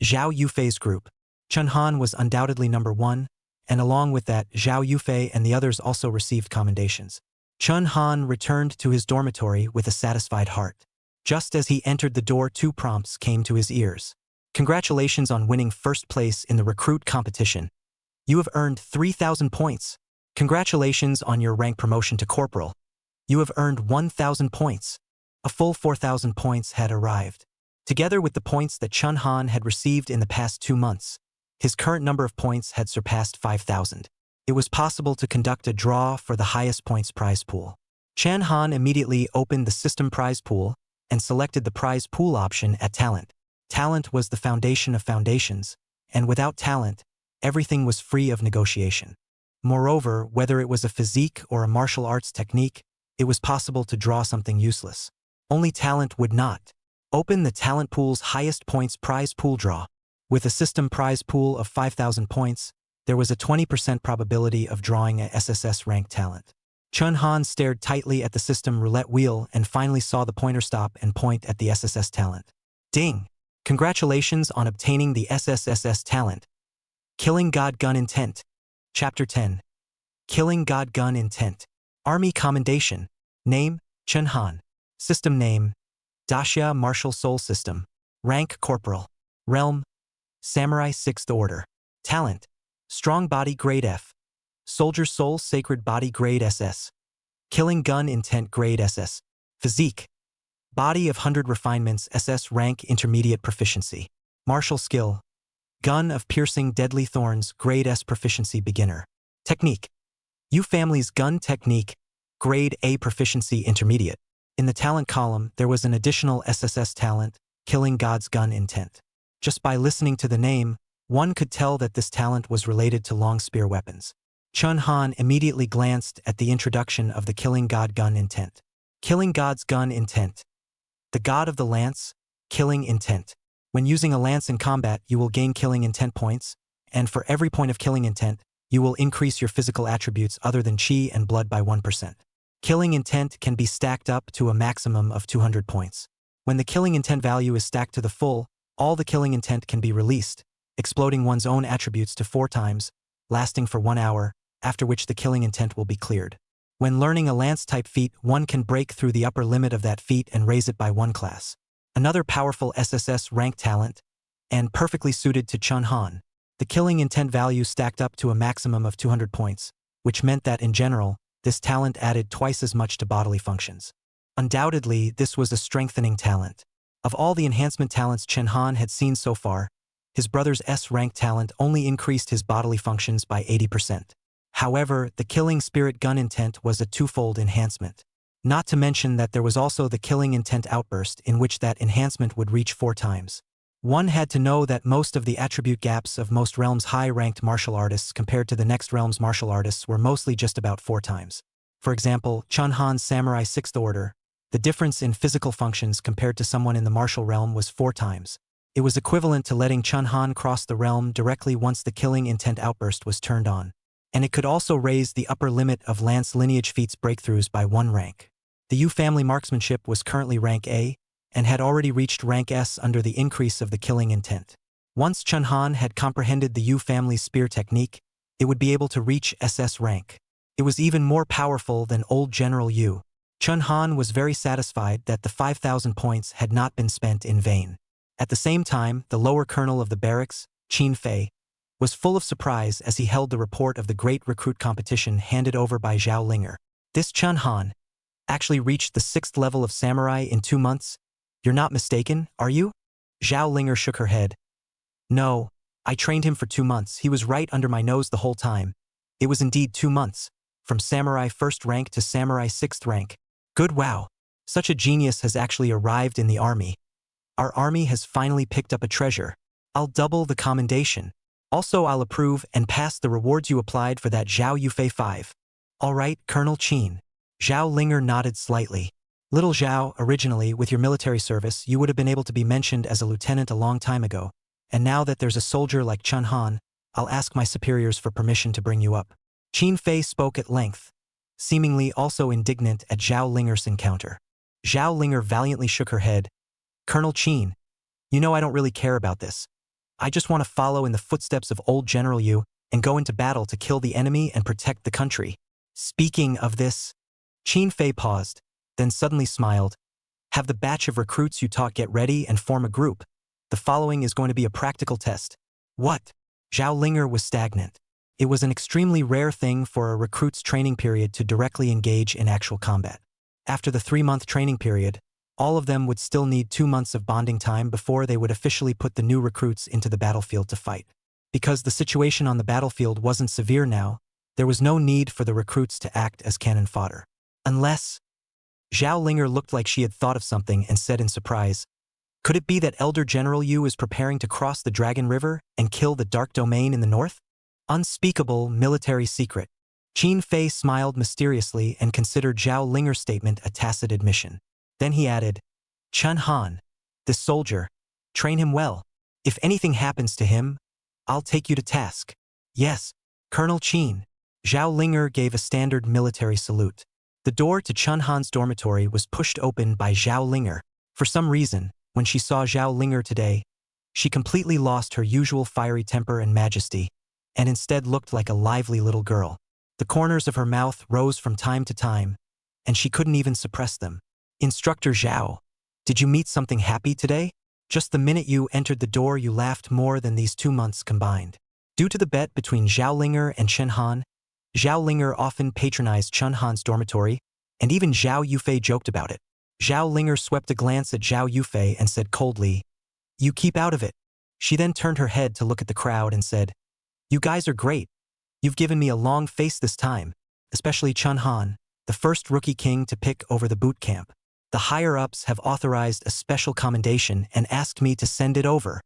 Zhao Yufei's group. Chun Han was undoubtedly number 1, and along with that, Zhao Yufei and the others also received commendations. Chun Han returned to his dormitory with a satisfied heart. Just as he entered the door, 2 prompts came to his ears. Congratulations on winning first place in the recruit competition. You have earned 3,000 points. Congratulations on your rank promotion to corporal. You have earned 1,000 points. A full 4,000 points had arrived. Together with the points that Chun Han had received in the past 2 months, his current number of points had surpassed 5,000. It was possible to conduct a draw for the highest points prize pool. Chun Han immediately opened the system prize pool and selected the prize pool option at talent. Talent was the foundation of foundations, and without talent, everything was free of negotiation. Moreover, whether it was a physique or a martial arts technique, it was possible to draw something useless. Only talent would not. Open the talent pool's highest points prize pool draw. With a system prize pool of 5,000 points, there was a 20% probability of drawing a SSS rank talent. Chun Han stared tightly at the system roulette wheel and finally saw the pointer stop and point at the SSS talent. Ding! Congratulations on obtaining the SSSS talent. Killing God Gun Intent. Chapter 10. Killing God Gun Intent. Army Commendation. Name, Chun Han. System name, Daxia Martial Soul System. Rank, Corporal. Realm, Samurai 6th Order. Talent, Strong Body Grade F. Soldier Soul Sacred Body Grade SS. Killing Gun Intent Grade SS. Physique, Body of 100 Refinements SS Rank Intermediate Proficiency. Martial Skill, Gun of Piercing Deadly Thorns Grade S Proficiency Beginner. Technique, U Family's Gun Technique, Grade A Proficiency Intermediate. In the talent column, there was an additional SSS talent, Killing God's Gun Intent. Just by listening to the name, one could tell that this talent was related to long spear weapons. Chun Han immediately glanced at the introduction of the Killing God Gun Intent. Killing God's Gun Intent. The God of the Lance, Killing Intent. When using a lance in combat, you will gain Killing Intent points, and for every point of Killing Intent, you will increase your physical attributes other than Chi and Blood by 1%. Killing Intent can be stacked up to a maximum of 200 points. When the Killing Intent value is stacked to the full, all the Killing Intent can be released, exploding one's own attributes to 4 times, lasting for 1 hour, after which the Killing Intent will be cleared. When learning a Lance-type feat, one can break through the upper limit of that feat and raise it by 1 class. Another powerful SSS rank talent, and perfectly suited to Chun Han. The Killing Intent value stacked up to a maximum of 200 points, which meant that in general, this talent added twice as much to bodily functions. Undoubtedly, this was a strengthening talent. Of all the enhancement talents Chun Han had seen so far, his brother's S-rank talent only increased his bodily functions by 80%. However, the Killing Spirit Gun Intent was a 2-fold enhancement. Not to mention that there was also the Killing Intent Outburst, in which that enhancement would reach 4 times. One had to know that most of the attribute gaps of most realms' high-ranked martial artists compared to the next realm's martial artists were mostly just about 4 times. For example, Chun Han's Samurai 6th Order, the difference in physical functions compared to someone in the martial realm was 4 times. It was equivalent to letting Chun Han cross the realm directly once the Killing Intent Outburst was turned on. And it could also raise the upper limit of Lance lineage feats breakthroughs by 1 rank. The U family marksmanship was currently rank A, and had already reached rank S under the increase of the Killing Intent. Once Chun Han had comprehended the Yu family's spear technique, it would be able to reach SS rank. It was even more powerful than old General Yu. Chun Han was very satisfied that the 5,000 points had not been spent in vain. At the same time, the lower colonel of the barracks, Qin Fei, was full of surprise as he held the report of the great recruit competition handed over by Zhao Linger. This Chun Han actually reached the 6th level of samurai in 2 months? You're not mistaken, are you? Zhao Linger shook her head. No, I trained him for 2 months. He was right under my nose the whole time. It was indeed 2 months, from samurai 1st rank to samurai 6th rank. Good, wow. Such a genius has actually arrived in the army. Our army has finally picked up a treasure. I'll double the commendation. Also, I'll approve and pass the rewards you applied for that Zhao Yufei 5. All right, Colonel Qin. Zhao Linger nodded slightly. Little Zhao, originally, with your military service, you would have been able to be mentioned as a lieutenant a long time ago. And now that there's a soldier like Chun Han, I'll ask my superiors for permission to bring you up. Qin Fei spoke at length, seemingly also indignant at Zhao Linger's encounter. Zhao Linger valiantly shook her head. Colonel Qin, you know I don't really care about this. I just want to follow in the footsteps of old General Yu and go into battle to kill the enemy and protect the country. Speaking of this, Qin Fei paused, then suddenly smiled. Have the batch of recruits you taught get ready and form a group. The following is going to be a practical test. What? Zhao Linger was stagnant. It was an extremely rare thing for a recruit's training period to directly engage in actual combat. After the 3-month training period, all of them would still need 2 months of bonding time before they would officially put the new recruits into the battlefield to fight. Because the situation on the battlefield wasn't severe now, there was no need for the recruits to act as cannon fodder. Unless… Zhao Linger looked like she had thought of something and said in surprise, could it be that Elder General Yu is preparing to cross the Dragon River and kill the Dark Domain in the north? Unspeakable military secret. Qin Fei smiled mysteriously and considered Zhao Linger's statement a tacit admission. Then he added, Chun Han, this soldier, train him well. If anything happens to him, I'll take you to task. Yes, Colonel Qin. Zhao Linger gave a standard military salute. The door to Chun Han's dormitory was pushed open by Zhao Linger. For some reason, when she saw Zhao Linger today, she completely lost her usual fiery temper and majesty, and instead looked like a lively little girl. The corners of her mouth rose from time to time, and she couldn't even suppress them. Instructor Zhao, did you meet something happy today? Just the minute you entered the door you laughed more than these 2 months combined. Due to the bet between Zhao Linger and Chun Han, Zhao Linger often patronized Chun Han's dormitory, and even Zhao Yufei joked about it. Zhao Linger swept a glance at Zhao Yufei and said coldly, you keep out of it. She then turned her head to look at the crowd and said, you guys are great. You've given me a long face this time, especially Chun Han, the first rookie king to pick over the boot camp. The higher-ups have authorized a special commendation and asked me to send it over.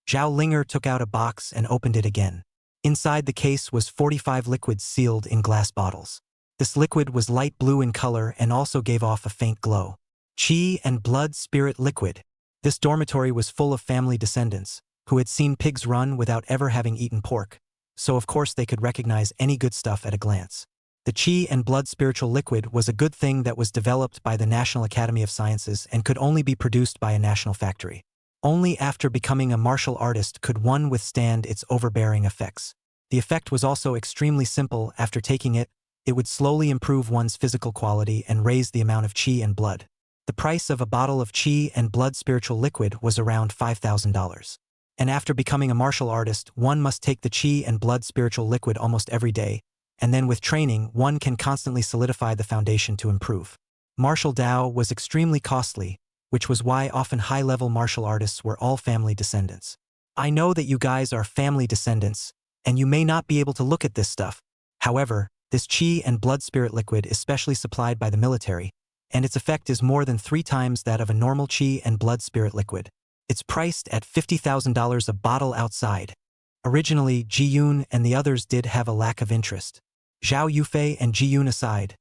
Zhao Linger took out a box and opened it again. Inside the case was 45 liquids sealed in glass bottles. This liquid was light blue in color and also gave off a faint glow. Qi and blood spirit liquid. This dormitory was full of family descendants, who had seen pigs run without ever having eaten pork, so of course they could recognize any good stuff at a glance. The Qi and blood spiritual liquid was a good thing that was developed by the National Academy of Sciences and could only be produced by a national factory. Only after becoming a martial artist could one withstand its overbearing effects. The effect was also extremely simple. After taking it, it would slowly improve one's physical quality and raise the amount of Qi and blood. The price of a bottle of Qi and blood spiritual liquid was around $5,000. And after becoming a martial artist, one must take the Qi and blood spiritual liquid almost every day, and then with training, one can constantly solidify the foundation to improve. Martial Dao was extremely costly, which was why often high-level martial artists were all family descendants. I know that you guys are family descendants, and you may not be able to look at this stuff. However, this Qi and blood spirit liquid is specially supplied by the military, and its effect is more than 3 times that of a normal Qi and blood spirit liquid. It's priced at $50,000 a bottle outside. Originally, Ji-Yun and the others did have a lack of interest. Zhao Yufei and Ji-Yun aside,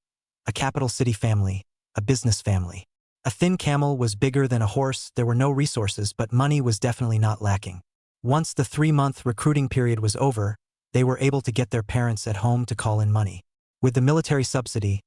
a capital city family, a business family. A thin camel was bigger than a horse. There were no resources, but money was definitely not lacking. Once the 3-month recruiting period was over, they were able to get their parents at home to call in money. With the military subsidy,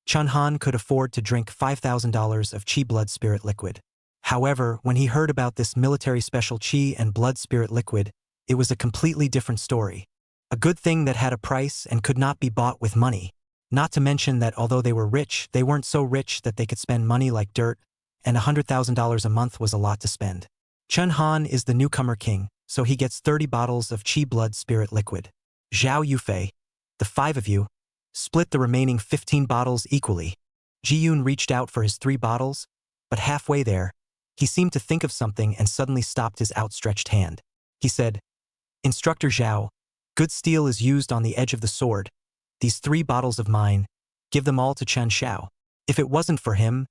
Chun Han could afford to drink $5,000 of Qi blood spirit liquid. However, when he heard about this military special chi and blood spirit liquid, it was a completely different story. A good thing that had a price and could not be bought with money. Not to mention that although they were rich, they weren't so rich that they could spend money like dirt, and $100,000 a month was a lot to spend. Chun Han is the newcomer king, so he gets 30 bottles of chi blood spirit liquid. Zhao Yufei, the 5 of you, split the remaining 15 bottles equally. Ji-yoon reached out for his 3 bottles, but halfway there, he seemed to think of something and suddenly stopped his outstretched hand. He said, "Instructor Zhao, good steel is used on the edge of the sword. These 3 bottles of mine, give them all to Chen Xiao. If it wasn't for him,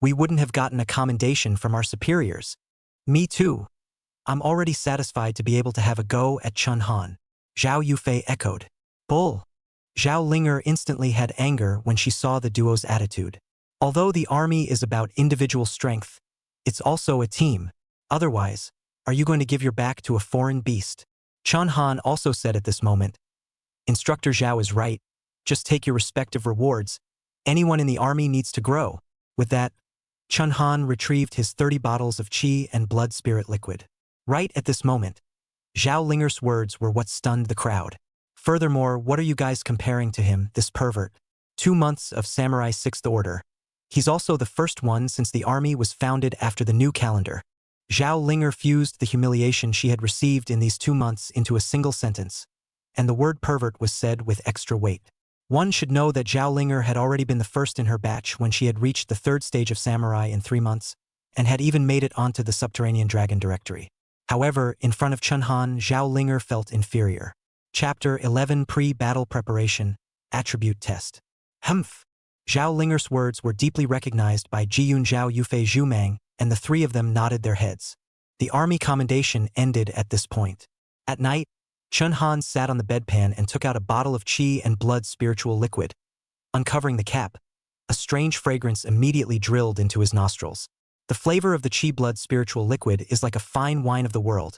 we wouldn't have gotten a commendation from our superiors." "Me too. I'm already satisfied to be able to have a go at Chun Han," Zhao Yufei echoed. "Bull." Zhao Linger instantly had anger when she saw the duo's attitude. Although the army is about individual strength, it's also a team. Otherwise, are you going to give your back to a foreign beast? Chun Han also said at this moment, "Instructor Zhao is right. Just take your respective rewards. Anyone in the army needs to grow." With that, Chun Han retrieved his 30 bottles of chi and blood spirit liquid. Right at this moment, Zhao Linger's words were what stunned the crowd. "Furthermore, what are you guys comparing to him, this pervert? 2 months of Samurai 6th Order. He's also the first one since the army was founded after the new calendar." Zhao Linger fused the humiliation she had received in these 2 months into a single sentence, and the word pervert was said with extra weight. One should know that Zhao Linger had already been the first in her batch when she had reached the 3rd stage of Samurai in 3 months, and had even made it onto the Subterranean Dragon Directory. However, in front of Chun Han, Zhao Linger felt inferior. Chapter 11 Pre-Battle Preparation, Attribute Test. Humph! Zhao Linger's words were deeply recognized by Ji-yoon, Zhao Yufei, Zhu Mang, and the 3 of them nodded their heads. The army commendation ended at this point. At night, Chun Han sat on the bedpan and took out a bottle of chi and blood spiritual liquid. Uncovering the cap, a strange fragrance immediately drilled into his nostrils. The flavor of the chi blood spiritual liquid is like a fine wine of the world,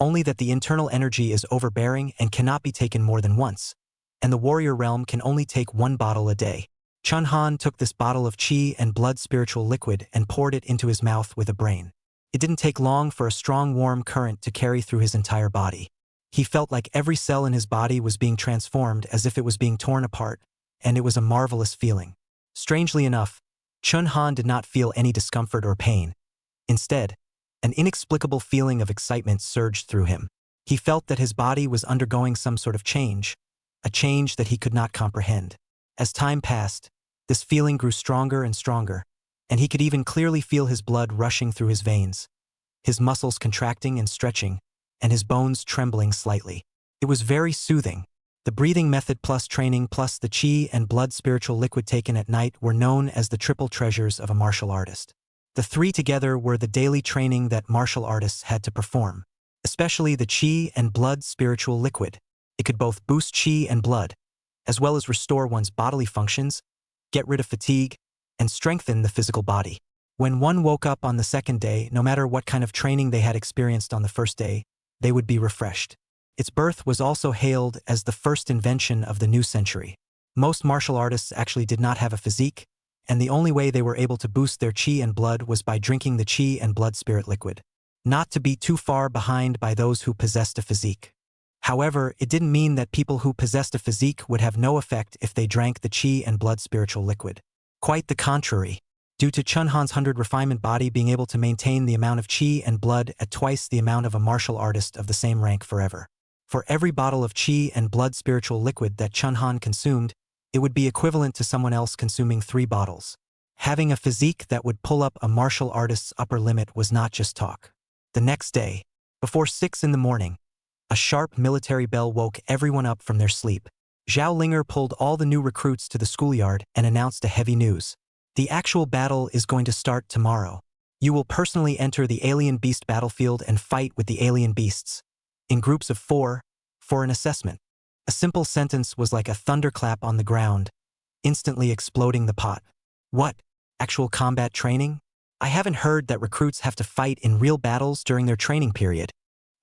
only that the internal energy is overbearing and cannot be taken more than once, and the warrior realm can only take 1 bottle a day. Chun Han took this bottle of chi and blood spiritual liquid and poured it into his mouth with a brain. It didn't take long for a strong warm current to carry through his entire body. He felt like every cell in his body was being transformed as if it was being torn apart, and it was a marvelous feeling. Strangely enough, Chun Han did not feel any discomfort or pain. Instead, an inexplicable feeling of excitement surged through him. He felt that his body was undergoing some sort of change, a change that he could not comprehend. As time passed, this feeling grew stronger and stronger, and he could even clearly feel his blood rushing through his veins, his muscles contracting and stretching, and his bones trembling slightly. It was very soothing. The breathing method plus training plus the chi and blood spiritual liquid taken at night were known as the triple treasures of a martial artist. The 3 together were the daily training that martial artists had to perform, especially the chi and blood spiritual liquid. It could both boost chi and blood, as well as restore one's bodily functions, get rid of fatigue, and strengthen the physical body. When one woke up on the 2nd day, no matter what kind of training they had experienced on the 1st day, they would be refreshed. Its birth was also hailed as the first invention of the new century. Most martial artists actually did not have a physique, and the only way they were able to boost their chi and blood was by drinking the chi and blood spirit liquid. Not to be too far behind by those who possessed a physique. However, it didn't mean that people who possessed a physique would have no effect if they drank the chi and blood spiritual liquid. Quite the contrary. Due to Chun Han's 100 refinement body being able to maintain the amount of chi and blood at twice the amount of a martial artist of the same rank forever. For every bottle of chi and blood spiritual liquid that Chun Han consumed, it would be equivalent to someone else consuming 3 bottles. Having a physique that would pull up a martial artist's upper limit was not just talk. The next day, before 6 in the morning, a sharp military bell woke everyone up from their sleep. Zhao Linger pulled all the new recruits to the schoolyard and announced a heavy news. The actual battle is going to start tomorrow. You will personally enter the alien beast battlefield and fight with the alien beasts, in groups of 4, for an assessment. A simple sentence was like a thunderclap on the ground, instantly exploding the pot. What? Actual combat training? I haven't heard that recruits have to fight in real battles during their training period.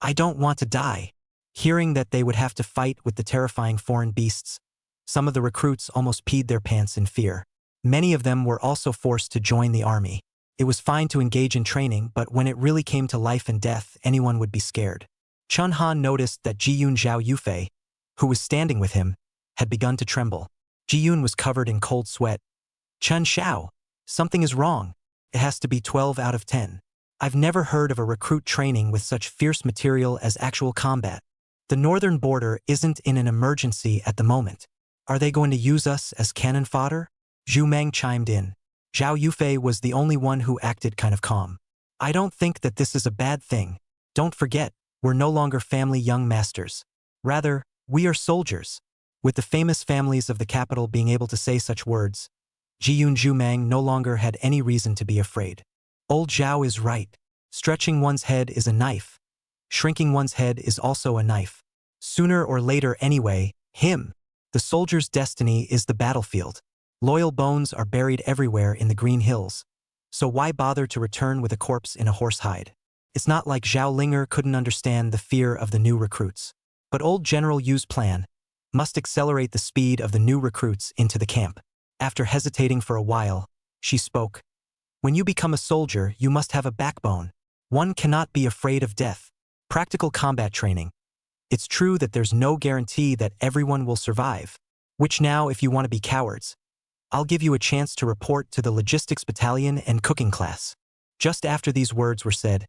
I don't want to die. Hearing that they would have to fight with the terrifying foreign beasts, some of the recruits almost peed their pants in fear. Many of them were also forced to join the army. It was fine to engage in training, but when it really came to life and death, anyone would be scared. Chun Han noticed that Ji-yoon Zhao Yufei, who was standing with him, had begun to tremble. Ji-yoon was covered in cold sweat. Chun Xiao, something is wrong. It has to be 12 out of 10. I've never heard of a recruit training with such fierce material as actual combat. The northern border isn't in an emergency at the moment. Are they going to use us as cannon fodder? Zhu Meng chimed in. Zhao Yufei was the only one who acted kind of calm. I don't think that this is a bad thing. Don't forget, we're no longer family young masters. Rather, we are soldiers. With the famous families of the capital being able to say such words, Ji-yoon Zhu Meng no longer had any reason to be afraid. Old Zhao is right. Stretching one's head is a knife. Shrinking one's head is also a knife. Sooner or later anyway, the soldier's destiny is the battlefield. Loyal bones are buried everywhere in the green hills. So why bother to return with a corpse in a horse hide? It's not like Zhao Linger couldn't understand the fear of the new recruits. But old General Yu's plan must accelerate the speed of the new recruits into the camp. After hesitating for a while, she spoke. When you become a soldier, you must have a backbone. One cannot be afraid of death. Practical combat training. It's true that there's no guarantee that everyone will survive. Which now, if you want to be cowards, I'll give you a chance to report to the logistics battalion and cooking class. Just after these words were said,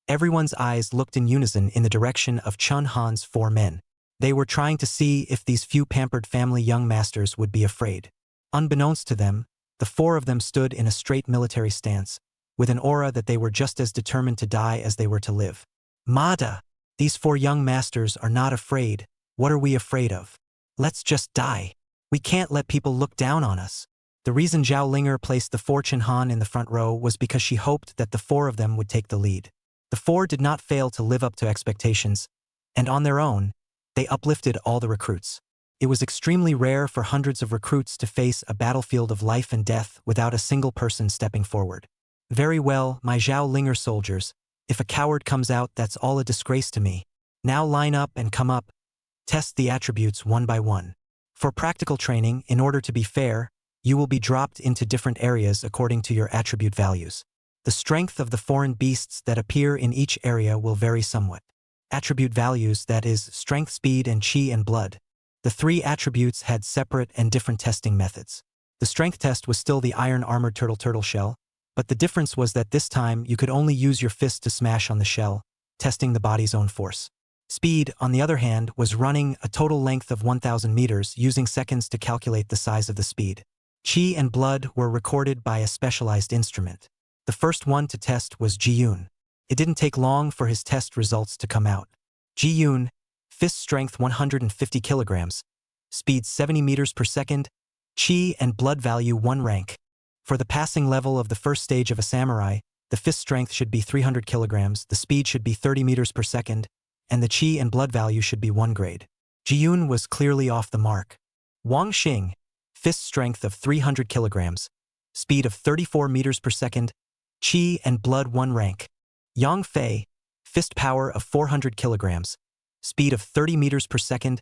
everyone's eyes looked in unison in the direction of Chun Han's 4 men. They were trying to see if these few pampered family young masters would be afraid. Unbeknownst to them, the 4 of them stood in a straight military stance, with an aura that they were just as determined to die as they were to live. Mada! These 4 young masters are not afraid. What are we afraid of? Let's just die. We can't let people look down on us. The reason Zhao Linger placed the 4 Chun Han in the front row was because she hoped that the 4 of them would take the lead. The 4 did not fail to live up to expectations, and on their own, they uplifted all the recruits. It was extremely rare for hundreds of recruits to face a battlefield of life and death without a single person stepping forward. Very well, my Zhao Linger soldiers, if a coward comes out, that's all a disgrace to me. Now line up and come up. Test the attributes one by one. For practical training, in order to be fair, you will be dropped into different areas according to your attribute values. The strength of the foreign beasts that appear in each area will vary somewhat. Attribute values, that is, strength, speed, and chi and blood. The 3 attributes had separate and different testing methods. The strength test was still the iron armored turtle shell, but the difference was that this time you could only use your fist to smash on the shell, testing the body's own force. Speed, on the other hand, was running a total length of 1,000 meters using seconds to calculate the size of the speed. Chi and blood were recorded by a specialized instrument. The first one to test was Ji-yoon. It didn't take long for his test results to come out. Ji-yoon, fist strength 150 kilograms, speed 70 meters per second, chi and blood value 1 rank. For the passing level of the first stage of a samurai, the fist strength should be 300 kilograms, the speed should be 30 meters per second, and the chi and blood value should be 1 grade. Ji-yoon was clearly off the mark. Wang Xing, fist strength of 300 kilograms, speed of 34 meters per second, chi and blood 1 rank. Yang Fei, fist power of 400 kilograms, speed of 30 meters per second,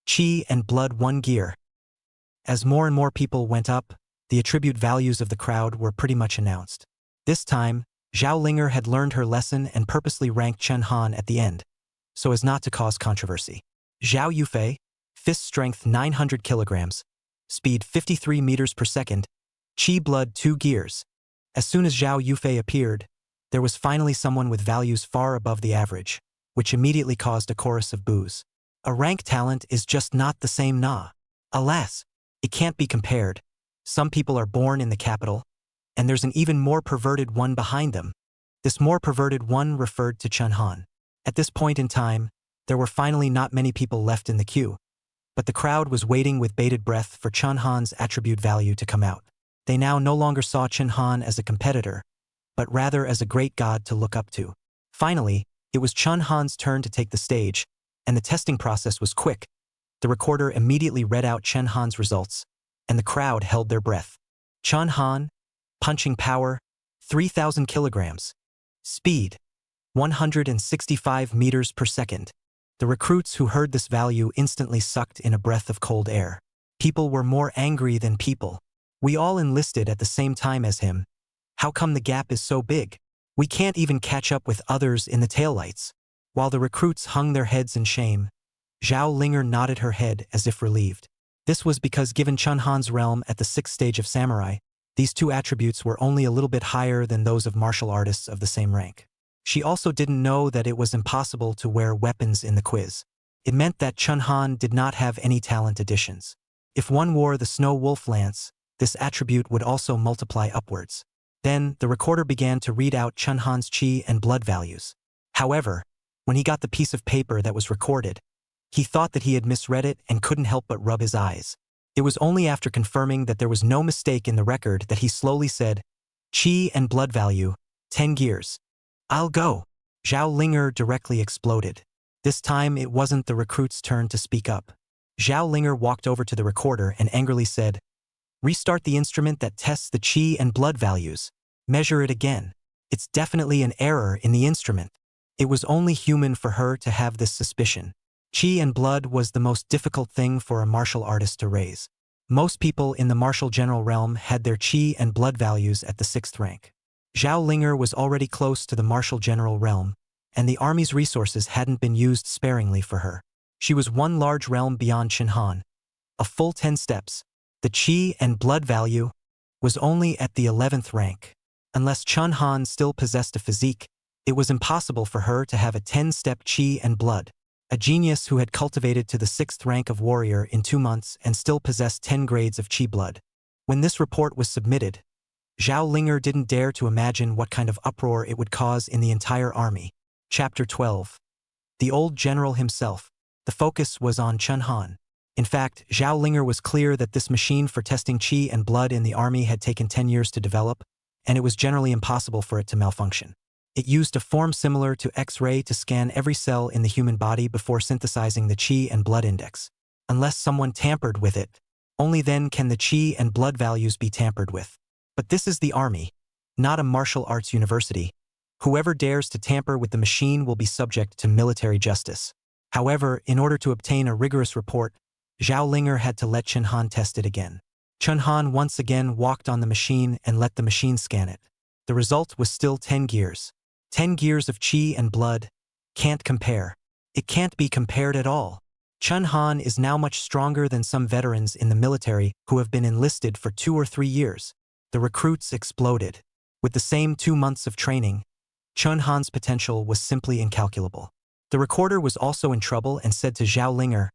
chi and blood 1 gear. As more and more people went up, the attribute values of the crowd were pretty much announced. This time, Zhao Linger had learned her lesson and purposely ranked Chun Han at the end, so as not to cause controversy. Zhao Yufei, fist strength 900 kilograms, speed 53 meters per second, chi blood 2 gears. As soon as Zhao Yufei appeared, there was finally someone with values far above the average, which immediately caused a chorus of boos. A rank talent is just not the same na. Alas, it can't be compared. Some people are born in the capital, and there's an even more perverted one behind them. This more perverted one referred to Chun Han. At this point in time, there were finally not many people left in the queue, but the crowd was waiting with bated breath for Chun Han's attribute value to come out. They now no longer saw Chun Han as a competitor, but rather as a great god to look up to. Finally, it was Chun Han's turn to take the stage, and the testing process was quick. The recorder immediately read out Chun Han's results, and the crowd held their breath. Chun Han, punching power, 3,000 kilograms. Speed, 165 meters per second. The recruits who heard this value instantly sucked in a breath of cold air. People were more angry than people. We all enlisted at the same time as him. How come the gap is so big? We can't even catch up with others in the taillights. While the recruits hung their heads in shame, Zhao Linger nodded her head as if relieved. This was because given Chun Han's realm at the 6th stage of samurai, these two attributes were only a little bit higher than those of martial artists of the same rank. She also didn't know that it was impossible to wear weapons in the quiz. It meant that Chun Han did not have any talent additions. If one wore the Snow Wolf Lance, this attribute would also multiply upwards. Then, the recorder began to read out Chun Han's chi and blood values. However, when he got the piece of paper that was recorded, he thought that he had misread it and couldn't help but rub his eyes. It was only after confirming that there was no mistake in the record that he slowly said, "Chi and blood value, 10 gears. I'll go." Zhao Linger directly exploded. This time it wasn't the recruit's turn to speak up. Zhao Linger walked over to the recorder and angrily said, "Restart the instrument that tests the chi and blood values. Measure it again. It's definitely an error in the instrument." It was only human for her to have this suspicion. Chi and blood was the most difficult thing for a martial artist to raise. Most people in the martial general realm had their chi and blood values at the 6th rank. Zhao Linger was already close to the martial general realm, and the army's resources hadn't been used sparingly for her. She was one large realm beyond Chun Han. A full 10 steps. The chi and blood value was only at the 11th rank. Unless Chun Han still possessed a physique, it was impossible for her to have a 10-step chi and blood. A genius who had cultivated to the 6th rank of warrior in 2 months and still possessed 10 grades of chi blood. When this report was submitted, Zhao Linger didn't dare to imagine what kind of uproar it would cause in the entire army. Chapter 12. The old general himself. The focus was on Chun Han. In fact, Zhao Linger was clear that this machine for testing chi and blood in the army had taken 10 years to develop, and it was generally impossible for it to malfunction. It used a form similar to X-ray to scan every cell in the human body before synthesizing the chi and blood index. Unless someone tampered with it, only then can the chi and blood values be tampered with. But this is the army, not a martial arts university. Whoever dares to tamper with the machine will be subject to military justice. However, in order to obtain a rigorous report, Zhao Linger had to let Chun Han test it again. Chun Han once again walked on the machine and let the machine scan it. The result was still 10 gears. 10 gears of chi and blood. Can't compare. It can't be compared at all. Chun Han is now much stronger than some veterans in the military who have been enlisted for 2 or 3 years. The recruits exploded. With the same 2 months of training, Chun Han's potential was simply incalculable. The recorder was also in trouble and said to Zhao Linger,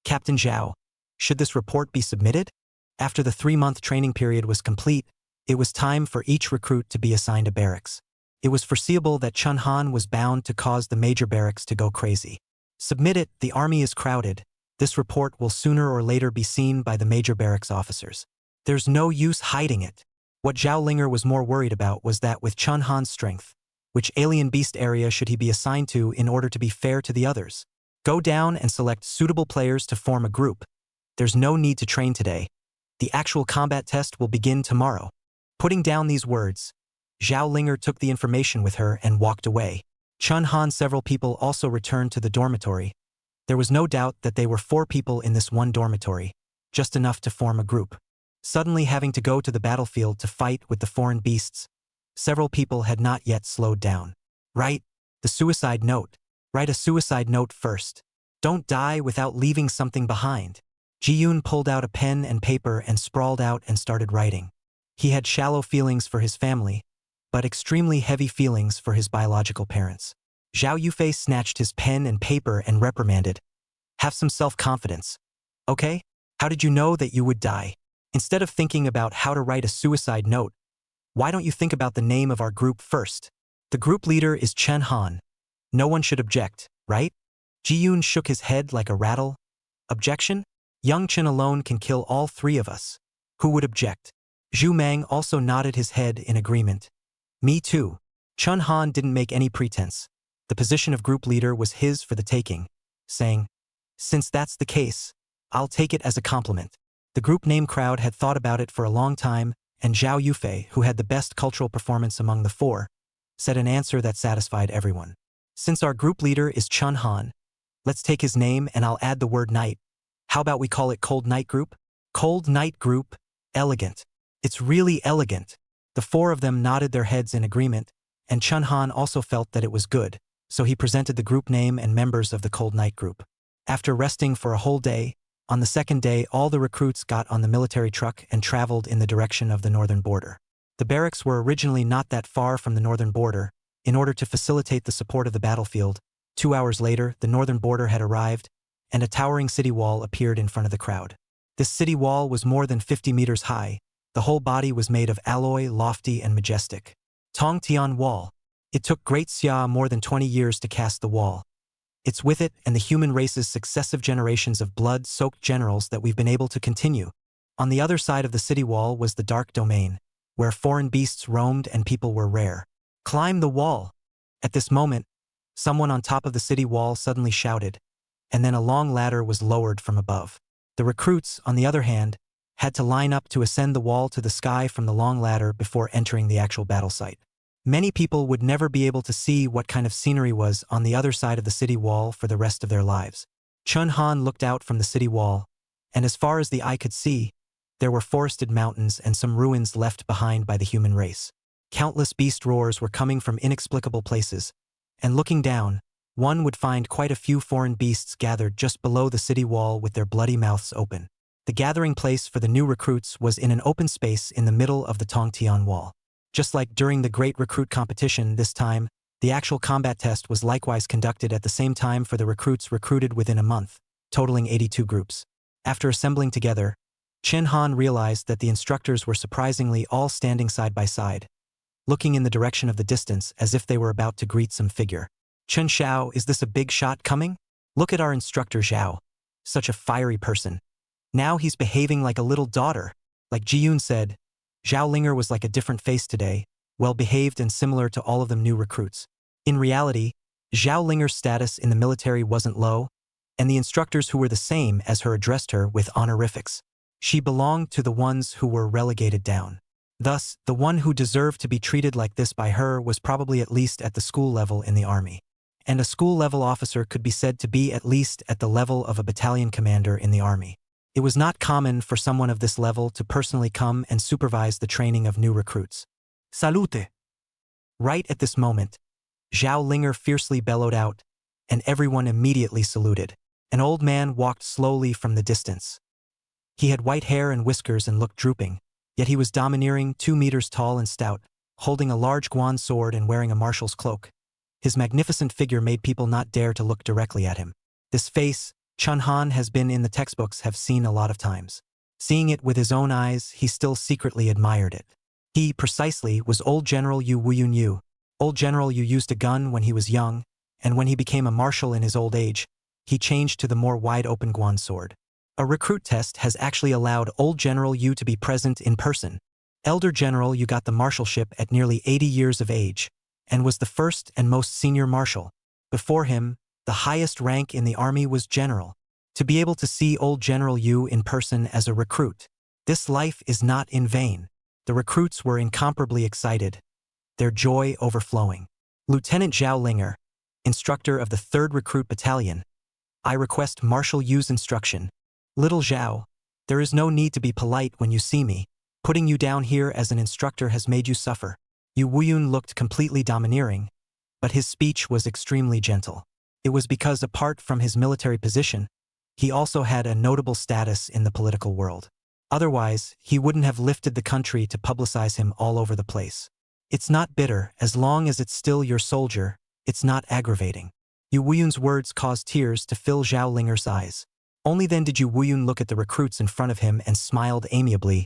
"Captain Zhao, should this report be submitted?" After the 3-month training period was complete, it was time for each recruit to be assigned a barracks. It was foreseeable that Chun Han was bound to cause the major barracks to go crazy. "Submit it, the army is crowded. This report will sooner or later be seen by the major barracks officers. There's no use hiding it." What Zhao Linger was more worried about was that with Chun Han's strength, which alien beast area should he be assigned to in order to be fair to the others? Go down and select suitable players to form a group. There's no need to train today. The actual combat test will begin tomorrow. Putting down these words, Zhao Linger took the information with her and walked away. Chun Han several people also returned to the dormitory. There was no doubt that they were 4 people in this one dormitory, just enough to form a group. Suddenly having to go to the battlefield to fight with the foreign beasts, several people had not yet slowed down. Write the suicide note. Write a suicide note first. Don't die without leaving something behind. Ji-yoon pulled out a pen and paper and sprawled out and started writing. He had shallow feelings for his family, but extremely heavy feelings for his biological parents. Zhao Yufei snatched his pen and paper and reprimanded. "Have some self-confidence. Okay? How did you know that you would die? Instead of thinking about how to write a suicide note, why don't you think about the name of our group first? The group leader is Chun Han. No one should object, right?" Ji-yoon shook his head like a rattle. "Objection? Young Chun alone can kill all 3 of us. Who would object?" Zhu Mang also nodded his head in agreement. "Me too." Chun Han didn't make any pretense. The position of group leader was his for the taking, saying, "Since that's the case, I'll take it as a compliment." The group name crowd had thought about it for a long time, and Zhao Yufei, who had the best cultural performance among the 4, said an answer that satisfied everyone. "Since our group leader is Chun Han, let's take his name and I'll add the word night. How about we call it Cold Night Group?" Cold Night Group. Elegant. It's really elegant. The four of them nodded their heads in agreement, and Chun Han also felt that it was good, so he presented the group name and members of the Cold Night group. After resting for a whole day, on the second day all the recruits got on the military truck and traveled in the direction of the northern border. The barracks were originally not that far from the northern border. In order to facilitate the support of the battlefield, 2 hours later the northern border had arrived, and a towering city wall appeared in front of the crowd. This city wall was more than 50 meters high. The whole body was made of alloy, lofty and majestic. Tong Tian Wall. It took Great Xia more than 20 years to cast the wall. It's with it and the human race's successive generations of blood-soaked generals that we've been able to continue. On the other side of the city wall was the dark domain, where foreign beasts roamed and people were rare. Climb the wall! At this moment, someone on top of the city wall suddenly shouted, and then a long ladder was lowered from above. The recruits, on the other hand, had to line up to ascend the wall to the sky from the long ladder before entering the actual battle site. Many people would never be able to see what kind of scenery was on the other side of the city wall for the rest of their lives. Chun Han looked out from the city wall, and as far as the eye could see, there were forested mountains and some ruins left behind by the human race. Countless beast roars were coming from inexplicable places, and looking down, one would find quite a few foreign beasts gathered just below the city wall with their bloody mouths open. The gathering place for the new recruits was in an open space in the middle of the Tongtian Wall. Just like during the Great Recruit Competition this time, the actual combat test was likewise conducted at the same time for the recruits recruited within a month, totaling 82 groups. After assembling together, Chin Han realized that the instructors were surprisingly all standing side by side, looking in the direction of the distance as if they were about to greet some figure. Chen Xiao, is this a big shot coming? Look at our instructor Zhao. Such a fiery person. Now he's behaving like a little daughter. Like Ji-yoon said, Zhao Linger was like a different face today, well-behaved and similar to all of them new recruits. In reality, Zhao Linger's status in the military wasn't low, and the instructors who were the same as her addressed her with honorifics. She belonged to the ones who were relegated down. Thus, the one who deserved to be treated like this by her was probably at least at the school level in the army. And a school-level officer could be said to be at least at the level of a battalion commander in the army. It was not common for someone of this level to personally come and supervise the training of new recruits. Salute! Right at this moment, Zhao Linger fiercely bellowed out, and everyone immediately saluted. An old man walked slowly from the distance. He had white hair and whiskers and looked drooping, yet he was domineering, 2 meters tall and stout, holding a large guan sword and wearing a marshal's cloak. His magnificent figure made people not dare to look directly at him. This face, Chun Han has been in the textbooks have seen a lot of times. Seeing it with his own eyes, he still secretly admired it. He, precisely, was Old General Yu Wuyun Yu. Old General Yu used a gun when he was young, and when he became a marshal in his old age, he changed to the more wide-open guan sword. A recruit test has actually allowed Old General Yu to be present in person. Elder General Yu got the marshalship at nearly 80 years of age, and was the first and most senior marshal. Before him, the highest rank in the army was general. To be able to see Old General Yu in person as a recruit, this life is not in vain. The recruits were incomparably excited, their joy overflowing. Lieutenant Zhao Linger, instructor of the 3rd Recruit Battalion, I request Marshal Yu's instruction. Little Zhao, there is no need to be polite when you see me. Putting you down here as an instructor has made you suffer. Yu Wuyun looked completely domineering, but his speech was extremely gentle. It was because apart from his military position, he also had a notable status in the political world. Otherwise, he wouldn't have lifted the country to publicize him all over the place. It's not bitter, as long as it's still your soldier, it's not aggravating. Yu Wuyun's words caused tears to fill Zhao Linger's eyes. Only then did Yu Wuyun look at the recruits in front of him and smiled amiably.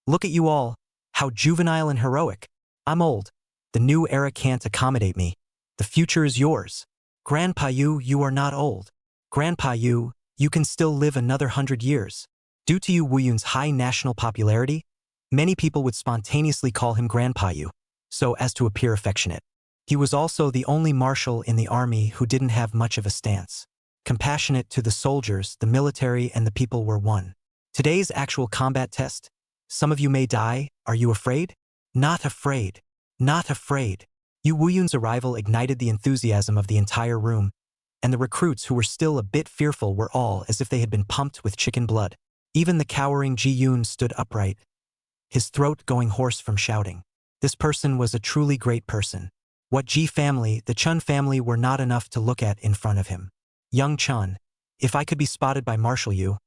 Look at you all, how juvenile and heroic. I'm old. The new era can't accommodate me. The future is yours. Grandpa Yu, you are not old. Grandpa Yu, you can still live another 100 years. Due to Yu Wuyun's high national popularity, many people would spontaneously call him Grandpa Yu, so as to appear affectionate. He was also the only marshal in the army who didn't have much of a stance. Compassionate to the soldiers, the military, and the people were one. Today's actual combat test. Some of you may die. Are you afraid? Not afraid. Not afraid. Yu Wuyun's arrival ignited the enthusiasm of the entire room, and the recruits who were still a bit fearful were all as if they had been pumped with chicken blood. Even the cowering Ji-yoon stood upright, his throat going hoarse from shouting. This person was a truly great person. What Ji family, the Chun family were not enough to look at in front of him. Young Chun, if I could be spotted by Marshal Yu,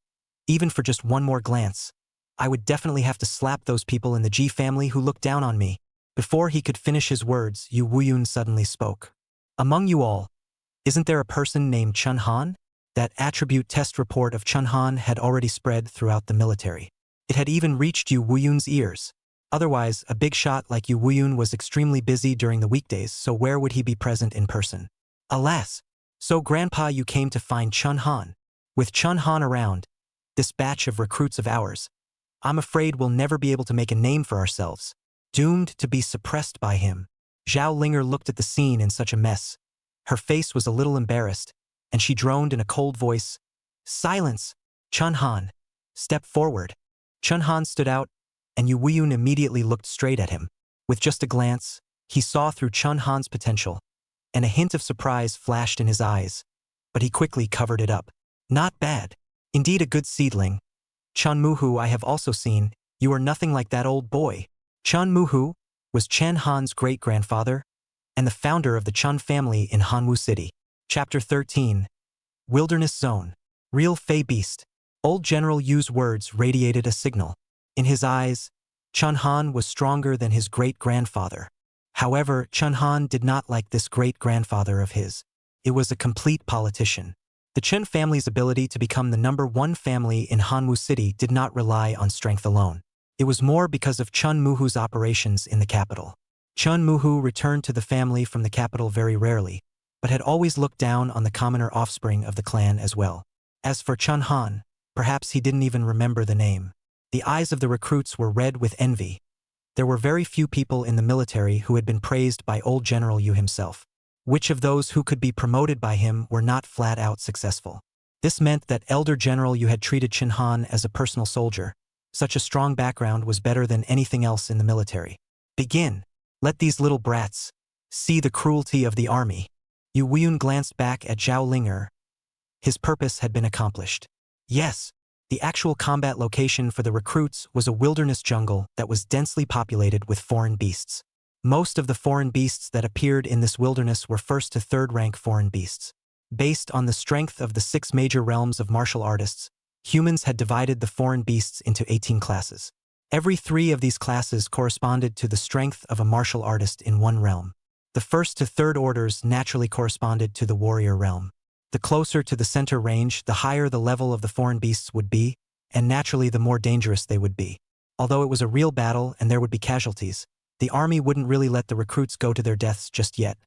even for just one more glance, I would definitely have to slap those people in the Ji family who looked down on me. Before he could finish his words, Yu Wuyun suddenly spoke. Among you all, isn't there a person named Chun Han? That attribute test report of Chun Han had already spread throughout the military. It had even reached Yu Wuyun's ears. Otherwise, a big shot like Yu Wuyun was extremely busy during the weekdays, so where would he be present in person? Alas! So Grandpa, you came to find Chun Han. With Chun Han around, this batch of recruits of ours, I'm afraid we'll never be able to make a name for ourselves. Doomed to be suppressed by him. Zhao Linger looked at the scene in such a mess. Her face was a little embarrassed, and she droned in a cold voice. Silence! Chun Han. Step forward. Chun Han stood out, and Yu Wuyun immediately looked straight at him. With just a glance, he saw through Chun Han's potential, and a hint of surprise flashed in his eyes, but he quickly covered it up. Not bad. Indeed a good seedling. Chun Muhu, I have also seen, you are nothing like that old boy. Chun Muhu was Chen Han's great-grandfather and the founder of the Chun family in Hanwu City. Chapter 13. Wilderness Zone. Real Fey Beast. Old General Yu's words radiated a signal. In his eyes, Chun Han was stronger than his great-grandfather. However, Chun Han did not like this great-grandfather of his. It was a complete politician. The Chun family's ability to become the #1 family in Hanwu City did not rely on strength alone. It was more because of Chun Muhu's operations in the capital. Chun Muhu returned to the family from the capital very rarely, but had always looked down on the commoner offspring of the clan as well. As for Chun Han, perhaps he didn't even remember the name. The eyes of the recruits were red with envy. There were very few people in the military who had been praised by old General Yu himself. Which of those who could be promoted by him were not flat-out successful? This meant that Elder General Yu had treated Chun Han as a personal soldier. Such a strong background was better than anything else in the military. Begin. Let these little brats see the cruelty of the army. Yu Wuyun glanced back at Zhao Linger. His purpose had been accomplished. Yes, the actual combat location for the recruits was a wilderness jungle that was densely populated with foreign beasts. Most of the foreign beasts that appeared in this wilderness were first to third rank foreign beasts. Based on the strength of the 6 major realms of martial artists, humans had divided the foreign beasts into 18 classes. Every 3 of these classes corresponded to the strength of a martial artist in one realm. The first to third orders naturally corresponded to the warrior realm. The closer to the center range, the higher the level of the foreign beasts would be, and naturally the more dangerous they would be. Although it was a real battle and there would be casualties, the army wouldn't really let the recruits go to their deaths just yet,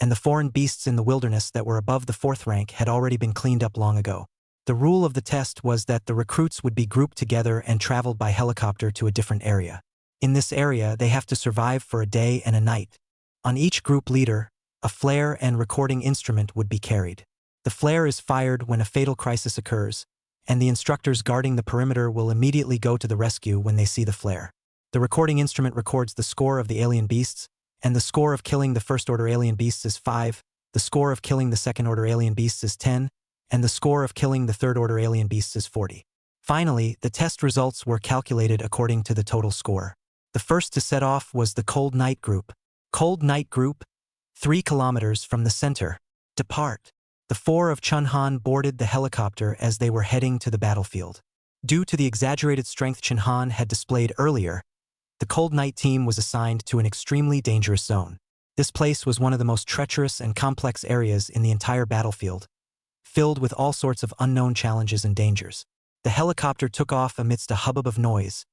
and the foreign beasts in the wilderness that were above the 4th rank had already been cleaned up long ago. The rule of the test was that the recruits would be grouped together and traveled by helicopter to a different area. In this area, they have to survive for a day and a night. On each group leader, a flare and recording instrument would be carried. The flare is fired when a fatal crisis occurs, and the instructors guarding the perimeter will immediately go to the rescue when they see the flare. The recording instrument records the score of the alien beasts, and the score of killing the first-order alien beasts is 5, the score of killing the second-order alien beasts is 10, and the score of killing the third-order alien beasts is 40. Finally, the test results were calculated according to the total score. The first to set off was the Cold Night Group. Cold Night Group, 3 kilometers from the center. Depart. The 4 of Chun Han boarded the helicopter as they were heading to the battlefield. Due to the exaggerated strength Chun Han had displayed earlier, the Cold Night team was assigned to an extremely dangerous zone. This place was one of the most treacherous and complex areas in the entire battlefield, filled with all sorts of unknown challenges and dangers. The helicopter took off amidst a hubbub of noise,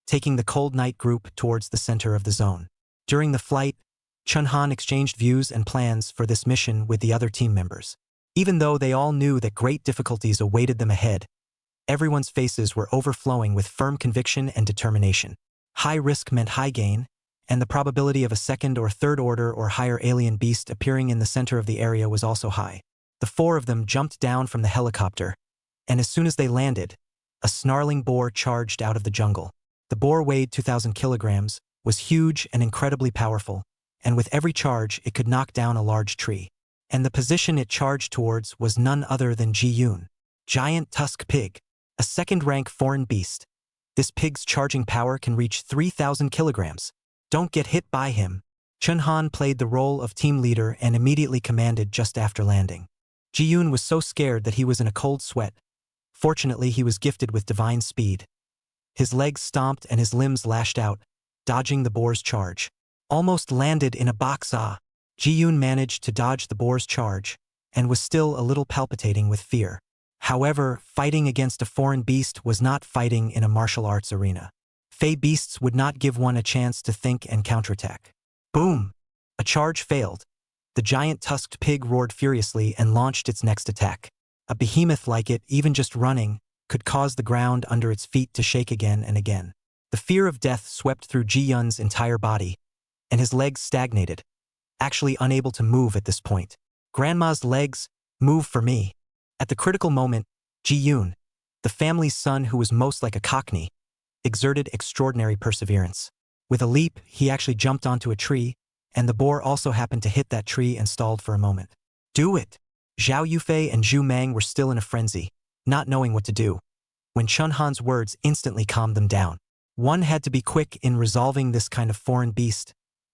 taking the Cold Night Group towards the center of the zone. During the flight, Chun Han exchanged views and plans for this mission with the other team members. Even though they all knew that great difficulties awaited them ahead, everyone's faces were overflowing with firm conviction and determination. High risk meant high gain, and the probability of a second or third order or higher alien beast appearing in the center of the area was also high. The 4 of them jumped down from the helicopter, and as soon as they landed, a snarling boar charged out of the jungle. The boar weighed 2,000 kilograms, was huge and incredibly powerful, and with every charge it could knock down a large tree. And the position it charged towards was none other than Ji Yun. Giant Tusk Pig, a second-rank foreign beast. This pig's charging power can reach 3,000 kilograms. Don't get hit by him. Chun-han played the role of team leader and immediately commanded just after landing. Ji-yoon was so scared that he was in a cold sweat. Fortunately, he was gifted with divine speed. His legs stomped and his limbs lashed out, dodging the boar's charge. Almost landed in a box. Ji-yoon managed to dodge the boar's charge, and was still a little palpitating with fear. However, fighting against a foreign beast was not fighting in a martial arts arena. Fey beasts would not give one a chance to think and counterattack. Boom! A charge failed. The giant tusked pig roared furiously and launched its next attack. A behemoth like it, even just running, could cause the ground under its feet to shake again and again. The fear of death swept through Ji-yoon's entire body, and his legs stagnated, actually unable to move at this point. Grandma's legs, move for me. At the critical moment, Ji-yoon, the family's son who was most like a cockney, exerted extraordinary perseverance. With a leap, he actually jumped onto a tree, and the boar also happened to hit that tree and stalled for a moment. Do it! Zhao Yufei and Zhu Mang were still in a frenzy, not knowing what to do, when Chun-han's words instantly calmed them down. One had to be quick in resolving this kind of foreign beast,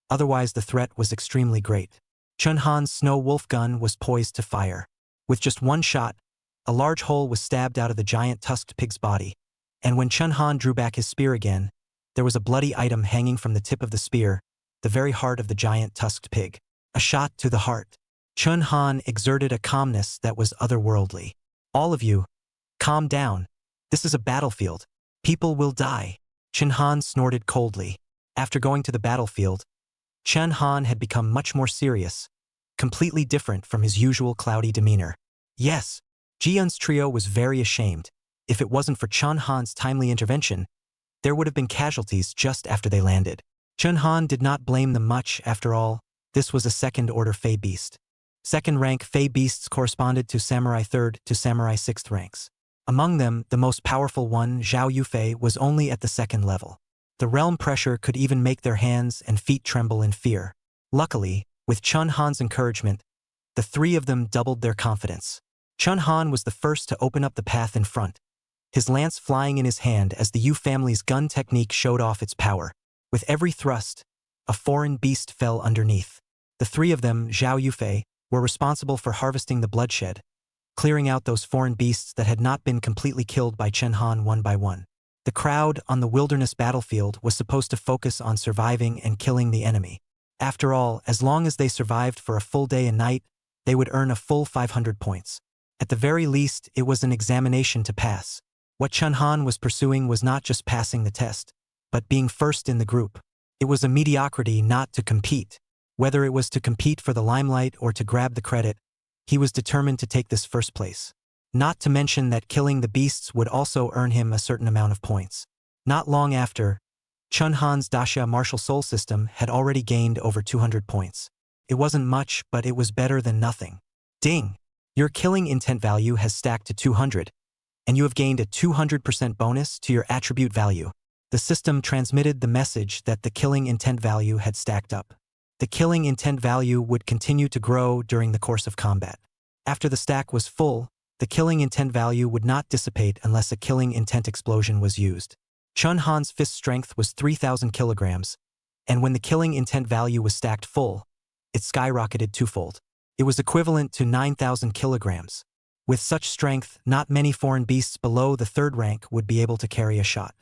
otherwise the threat was extremely great. Chun-han's snow wolf gun was poised to fire. With just one shot, a large hole was stabbed out of the giant tusked pig's body, and when Chun-han drew back his spear again, there was a bloody item hanging from the tip of the spear, the very heart of the giant tusked pig. A shot to the heart. Chun-han exerted a calmness that was otherworldly. All of you, calm down. This is a battlefield. People will die. Chun-han snorted coldly. After going to the battlefield, Chun-han had become much more serious, completely different from his usual cloudy demeanor. Yes, Ji-yoon's trio was very ashamed. If it wasn't for Chun-han's timely intervention, there would have been casualties just after they landed. Chun-han did not blame them much. After all, this was a second-order Fey beast. Second-rank Fey beasts corresponded to Samurai 3rd to Samurai 6th ranks. Among them, the most powerful one, Zhao Yufei, was only at the 2nd level. The realm pressure could even make their hands and feet tremble in fear. Luckily, with Chun-han's encouragement, the three of them doubled their confidence. Chun-han was the first to open up the path in front, his lance flying in his hand as the Yu family's gun technique showed off its power. With every thrust, a foreign beast fell underneath. The three of them, Zhao Yufei, were responsible for harvesting the bloodshed, clearing out those foreign beasts that had not been completely killed by Chun-han one by one. The crowd on the wilderness battlefield was supposed to focus on surviving and killing the enemy. After all, as long as they survived for a full day and night, they would earn a full 500 points. At the very least, it was an examination to pass. What Chun-han was pursuing was not just passing the test, but being first in the group. It was a mediocrity not to compete. Whether it was to compete for the limelight or to grab the credit, he was determined to take this first place. Not to mention that killing the beasts would also earn him a certain amount of points. Not long after, Chun-han's Dasha martial soul system had already gained over 200 points. It wasn't much, but it was better than nothing. Ding! Your killing intent value has stacked to 200, and you have gained a 200% bonus to your attribute value. The system transmitted the message that the killing intent value had stacked up. The killing intent value would continue to grow during the course of combat. After the stack was full, the killing intent value would not dissipate unless a killing intent explosion was used. Chun-han's fist strength was 3,000 kilograms, and when the killing intent value was stacked full, it skyrocketed twofold. It was equivalent to 9,000 kilograms. With such strength, not many foreign beasts below the 3rd rank would be able to carry a shot.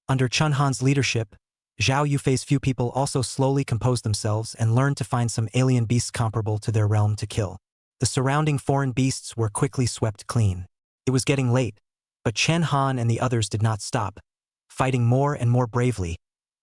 Under Chun-han's leadership, Zhao Yufei's few people also slowly composed themselves and learned to find some alien beasts comparable to their realm to kill. The surrounding foreign beasts were quickly swept clean. It was getting late, but Chun-han and the others did not stop, fighting more and more bravely,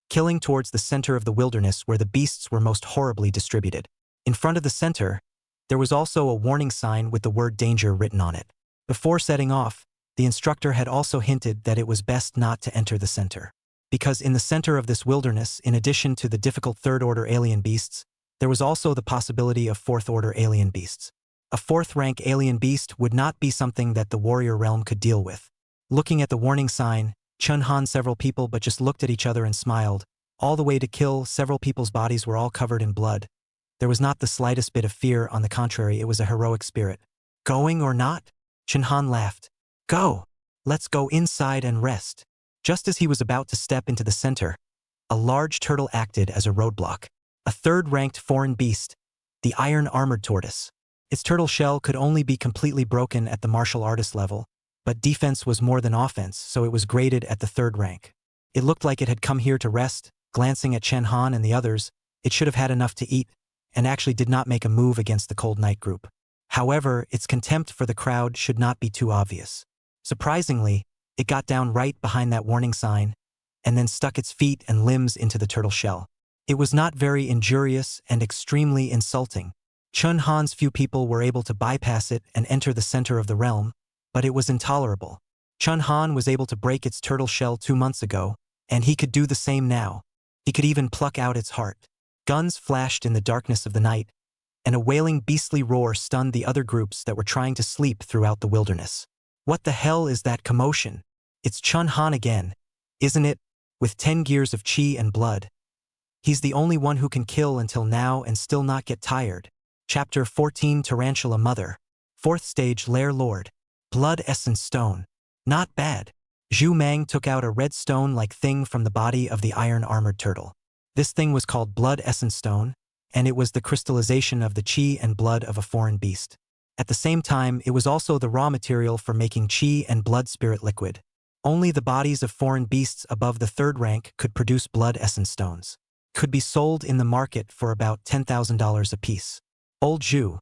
killing towards the center of the wilderness where the beasts were most horribly distributed. In front of the center, there was also a warning sign with the word danger written on it. Before setting off, the instructor had also hinted that it was best not to enter the center. Because in the center of this wilderness, in addition to the difficult 3rd-order alien beasts, there was also the possibility of 4th-order alien beasts. A 4th-rank alien beast would not be something that the warrior realm could deal with. Looking at the warning sign, Chun-han several people but just looked at each other and smiled. All the way to kill, several people's bodies were all covered in blood. There was not the slightest bit of fear, on the contrary, it was a heroic spirit. Going or not? Chun-han laughed. Go! Let's go inside and rest. Just as he was about to step into the center, A large turtle acted as a roadblock. A third-ranked foreign beast, the iron-armored tortoise. Its turtle shell could only be completely broken at the martial artist level, but defense was more than offense, so it was graded at the third rank. It looked like it had come here to rest. Glancing at Chen Han and the others, it should have had enough to eat, and actually did not make a move against the Cold Night group. However, its contempt for the crowd should not be too obvious. Surprisingly, it got down right behind that warning sign, and then stuck its feet and limbs into the turtle shell. It was not very injurious and extremely insulting. Chen Han's few people were able to bypass it and enter the center of the realm, but it was intolerable. Chen Han was able to break its turtle shell 2 months ago, and he could do the same now. He could even pluck out its heart. Guns flashed in the darkness of the night, and a wailing beastly roar stunned the other groups that were trying to sleep throughout the wilderness. What the hell is that commotion? It's Chen Han again, isn't it? With 10 gears of chi and blood. He's the only one who can kill until now and still not get tired. Chapter 14 Tarantula Mother. 4th Stage Lair Lord. Blood Essence Stone. Not bad. Zhu Mang took out a red stone-like thing from the body of the iron-armored turtle. This thing was called Blood Essence Stone, and it was the crystallization of the chi and blood of a foreign beast. At the same time, it was also the raw material for making chi and blood spirit liquid. Only the bodies of foreign beasts above the 3rd rank could produce Blood Essence Stones. Could be sold in the market for about $10,000 apiece. Old Zhu,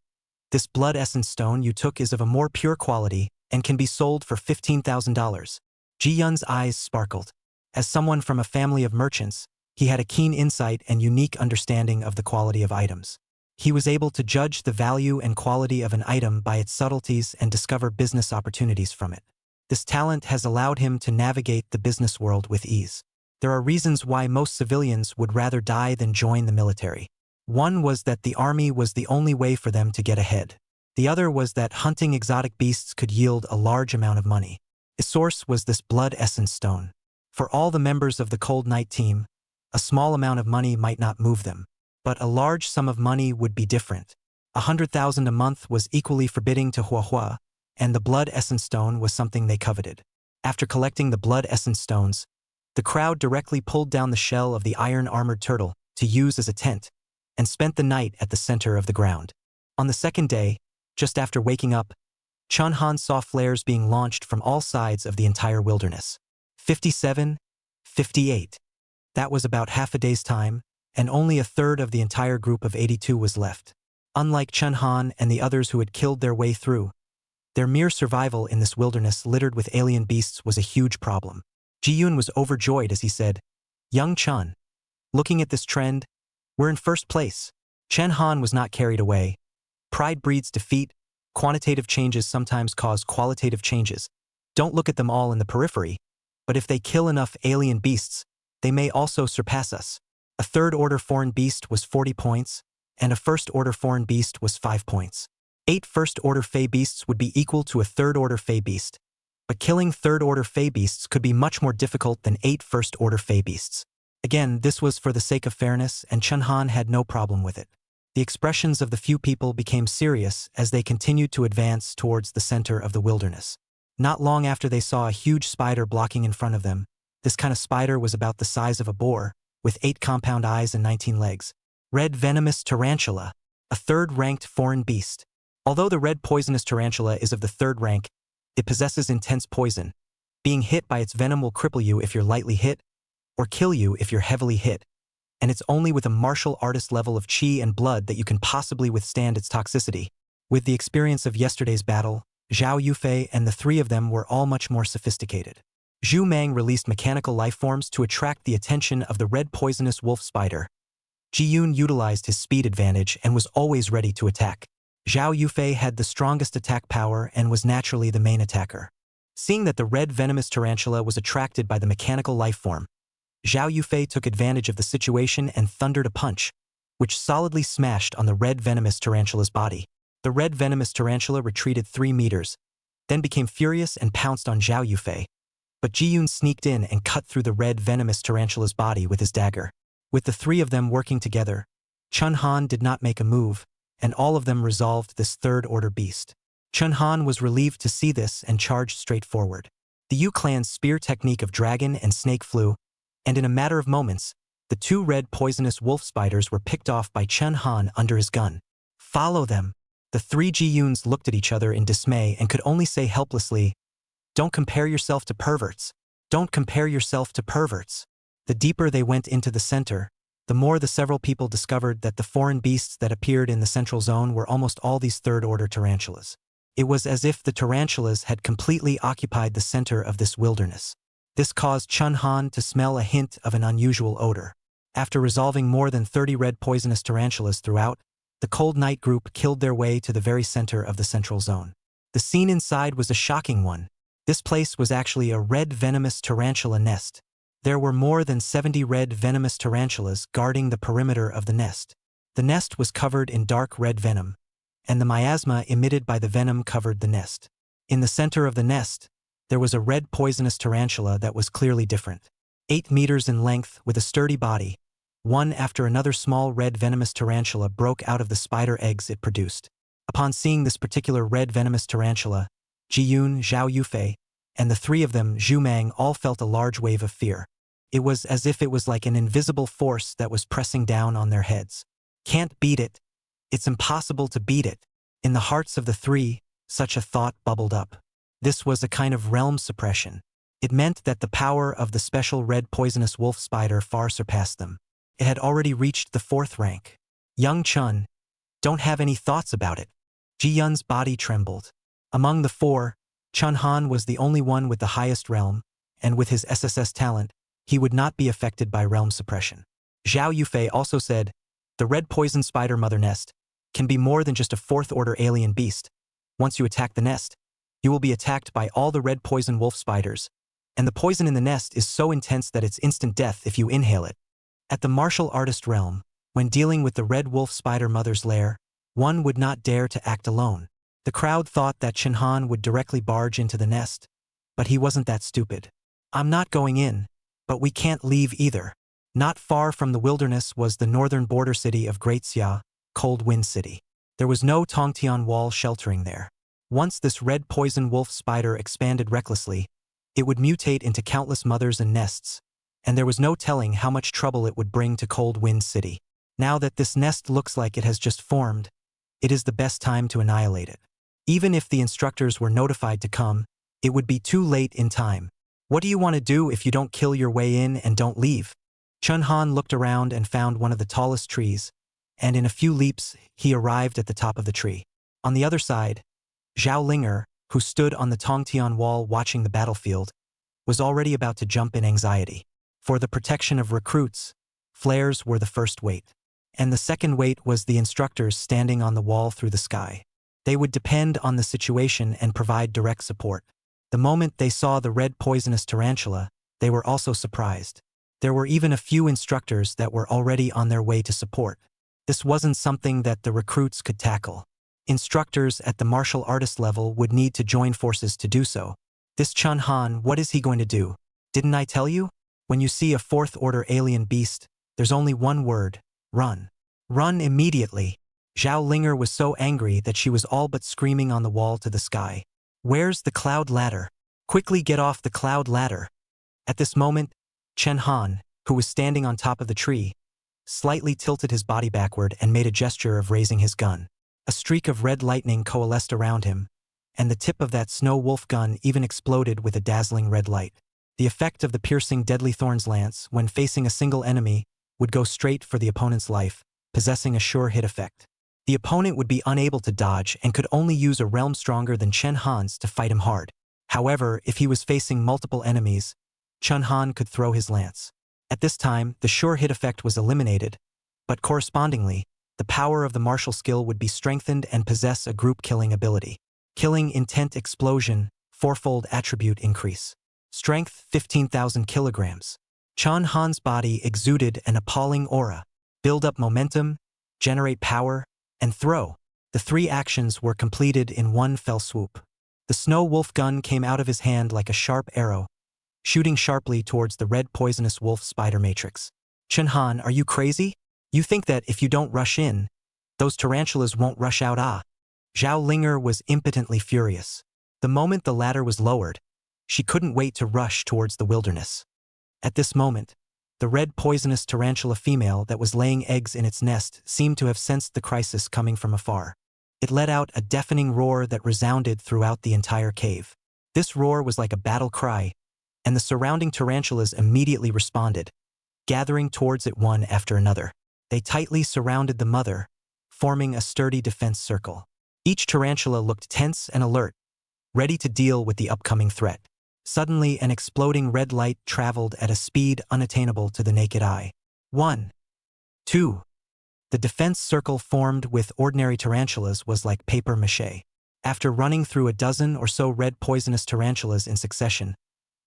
this Blood Essence Stone you took is of a more pure quality and can be sold for $15,000. Ji Yun's eyes sparkled. As someone from a family of merchants, he had a keen insight and unique understanding of the quality of items. He was able to judge the value and quality of an item by its subtleties and discover business opportunities from it. This talent has allowed him to navigate the business world with ease. There are reasons why most civilians would rather die than join the military. One was that the army was the only way for them to get ahead. The other was that hunting exotic beasts could yield a large amount of money. The source was this Blood Essence Stone. For all the members of the Cold Night team, a small amount of money might not move them, but a large sum of money would be different. 100,000 a month was equally forbidding to Huahua, and the Blood Essence Stone was something they coveted. After collecting the Blood Essence Stones, the crowd directly pulled down the shell of the iron-armored turtle to use as a tent, and spent the night at the center of the ground. On the second day, just after waking up, Chen Han saw flares being launched from all sides of the entire wilderness. 57, 58. That was about half a day's time, and only a third of the entire group of 82 was left. Unlike Chen Han and the others who had killed their way through, their mere survival in this wilderness littered with alien beasts was a huge problem. Ji Yun was overjoyed as he said, "Young Chen, looking at this trend, we're in first place." Chen Han was not carried away. Pride breeds defeat. Quantitative changes sometimes cause qualitative changes. Don't look at them all in the periphery, but if they kill enough alien beasts, they may also surpass us. A third-order foreign beast was 40 points, and a first-order foreign beast was 5 points. 8 first-order Fey beasts would be equal to a third-order Fey beast, but killing third-order Fey beasts could be much more difficult than 8 first-order Fey beasts. Again, this was for the sake of fairness, and Chen Han had no problem with it. The expressions of the few people became serious as they continued to advance towards the center of the wilderness. Not long after they saw a huge spider blocking in front of them. This kind of spider was about the size of a boar, with 8 compound eyes and 19 legs. Red venomous tarantula, a third-ranked foreign beast. Although the red poisonous tarantula is of the 3rd rank, it possesses intense poison. Being hit by its venom will cripple you if you're lightly hit, or kill you if you're heavily hit. And it's only with a martial artist level of chi and blood that you can possibly withstand its toxicity. With the experience of yesterday's battle, Zhao Yufei and the 3 of them were all much more sophisticated. Zhu Mang released mechanical lifeforms to attract the attention of the red poisonous wolf spider. Ji Yun utilized his speed advantage and was always ready to attack. Zhao Yufei had the strongest attack power and was naturally the main attacker. Seeing that the red venomous tarantula was attracted by the mechanical lifeform, Zhao Yufei took advantage of the situation and thundered a punch, which solidly smashed on the red venomous tarantula's body. The red venomous tarantula retreated 3 meters, then became furious and pounced on Zhao Yufei. But Ji Yun sneaked in and cut through the red venomous tarantula's body with his dagger. With the 3 of them working together, Chen Han did not make a move, and all of them resolved this third-order beast. Chen Han was relieved to see this and charged straight forward. The Yu clan's spear technique of dragon and snake flew, and in a matter of moments, The 2 red poisonous wolf spiders were picked off by Chen Han under his gun. Follow them. The 3 Ji-Yuns looked at each other in dismay and could only say helplessly, "Don't compare yourself to perverts. Don't compare yourself to perverts." The deeper they went into the center, the more the several people discovered that the foreign beasts that appeared in the central zone were almost all these third-order tarantulas. It was as if the tarantulas had completely occupied the center of this wilderness. This caused Chen Han to smell a hint of an unusual odor. After resolving more than 30 red poisonous tarantulas throughout, the Cold Night group killed their way to the very center of the central zone. The scene inside was a shocking one. This place was actually a red venomous tarantula nest. There were more than 70 red venomous tarantulas guarding the perimeter of the nest. The nest was covered in dark red venom, and the miasma emitted by the venom covered the nest. In the center of the nest, there was a red poisonous tarantula that was clearly different. 8 meters in length with a sturdy body, one after another small red venomous tarantula broke out of the spider eggs it produced. Upon seeing this particular red venomous tarantula, Ji-Yun, Zhao Yufei, and the 3 of them, Zhu Mang, all felt a large wave of fear. It was as if it was like an invisible force that was pressing down on their heads. Can't beat it. It's impossible to beat it. In the hearts of the 3, such a thought bubbled up. This was a kind of realm suppression. It meant that the power of the special red poisonous wolf spider far surpassed them. It had already reached the 4th rank. Young Chun, don't have any thoughts about it. Ji-Yun's body trembled. Among the 4, Chen Han was the only one with the highest realm, and with his SSS talent, he would not be affected by realm suppression. Zhao Yufei also said, "The red poison spider mother nest can be more than just a 4th-order alien beast. Once you attack the nest, you will be attacked by all the red poison wolf spiders, and the poison in the nest is so intense that it's instant death if you inhale it." At the martial artist realm, when dealing with the red wolf spider mother's lair, one would not dare to act alone. The crowd thought that Chen Han would directly barge into the nest, but he wasn't that stupid. "I'm not going in, but we can't leave either." Not far from the wilderness was the northern border city of Great Xia, Cold Wind City. There was no Tongtian wall sheltering there. Once this red poison wolf spider expanded recklessly, it would mutate into countless mothers and nests, and there was no telling how much trouble it would bring to Cold Wind City. Now that this nest looks like it has just formed, it is the best time to annihilate it. Even if the instructors were notified to come, it would be too late in time. What do you want to do if you don't kill your way in and don't leave? Chen Han looked around and found one of the tallest trees, and in a few leaps, he arrived at the top of the tree. On the other side, Zhao Linger, who stood on the Tongtian wall watching the battlefield, was already about to jump in anxiety. For the protection of recruits, flares were the first weight, and the second weight was the instructors standing on the wall through the sky. They would depend on the situation and provide direct support. The moment they saw the red poisonous tarantula, they were also surprised. There were even a few instructors that were already on their way to support. This wasn't something that the recruits could tackle. Instructors at the martial artist level would need to join forces to do so. This Chen Han, what is he going to do? Didn't I tell you? When you see a 4th-order alien beast, there's only one word: run. Run immediately. Zhao Linger was so angry that she was all but screaming on the wall to the sky. "Where's the cloud ladder? Quickly get off the cloud ladder." At this moment, Chen Han, who was standing on top of the tree, slightly tilted his body backward and made a gesture of raising his gun. A streak of red lightning coalesced around him, and the tip of that snow wolf gun even exploded with a dazzling red light. The effect of the piercing deadly thorns lance, when facing a single enemy, would go straight for the opponent's life, possessing a sure hit effect. The opponent would be unable to dodge and could only use a realm stronger than Chen Han's to fight him hard. However, if he was facing multiple enemies, Chen Han could throw his lance. At this time, the sure hit effect was eliminated, but correspondingly, the power of the martial skill would be strengthened and possess a group-killing ability. Killing intent explosion, 4-fold attribute increase. Strength 15,000 kilograms. Chen Han's body exuded an appalling aura. Build up momentum, generate power, and throw. The 3 actions were completed in one fell swoop. The snow wolf gun came out of his hand like a sharp arrow, shooting sharply towards the red poisonous wolf spider matrix. "Chen Han, are you crazy? You think that if you don't rush in, those tarantulas won't rush out, ah?" Zhao Linger was impotently furious. The moment the ladder was lowered, she couldn't wait to rush towards the wilderness. At this moment, The red poisonous tarantula female that was laying eggs in its nest seemed to have sensed the crisis coming from afar. It let out a deafening roar that resounded throughout the entire cave. This roar was like a battle cry, and the surrounding tarantulas immediately responded, gathering towards it one after another. They tightly surrounded the mother, forming a sturdy defense circle. Each tarantula looked tense and alert, ready to deal with the upcoming threat. Suddenly, an exploding red light traveled at a speed unattainable to the naked eye. 1, 2. The defense circle formed with ordinary tarantulas was like paper mache. After running through a dozen or so red poisonous tarantulas in succession,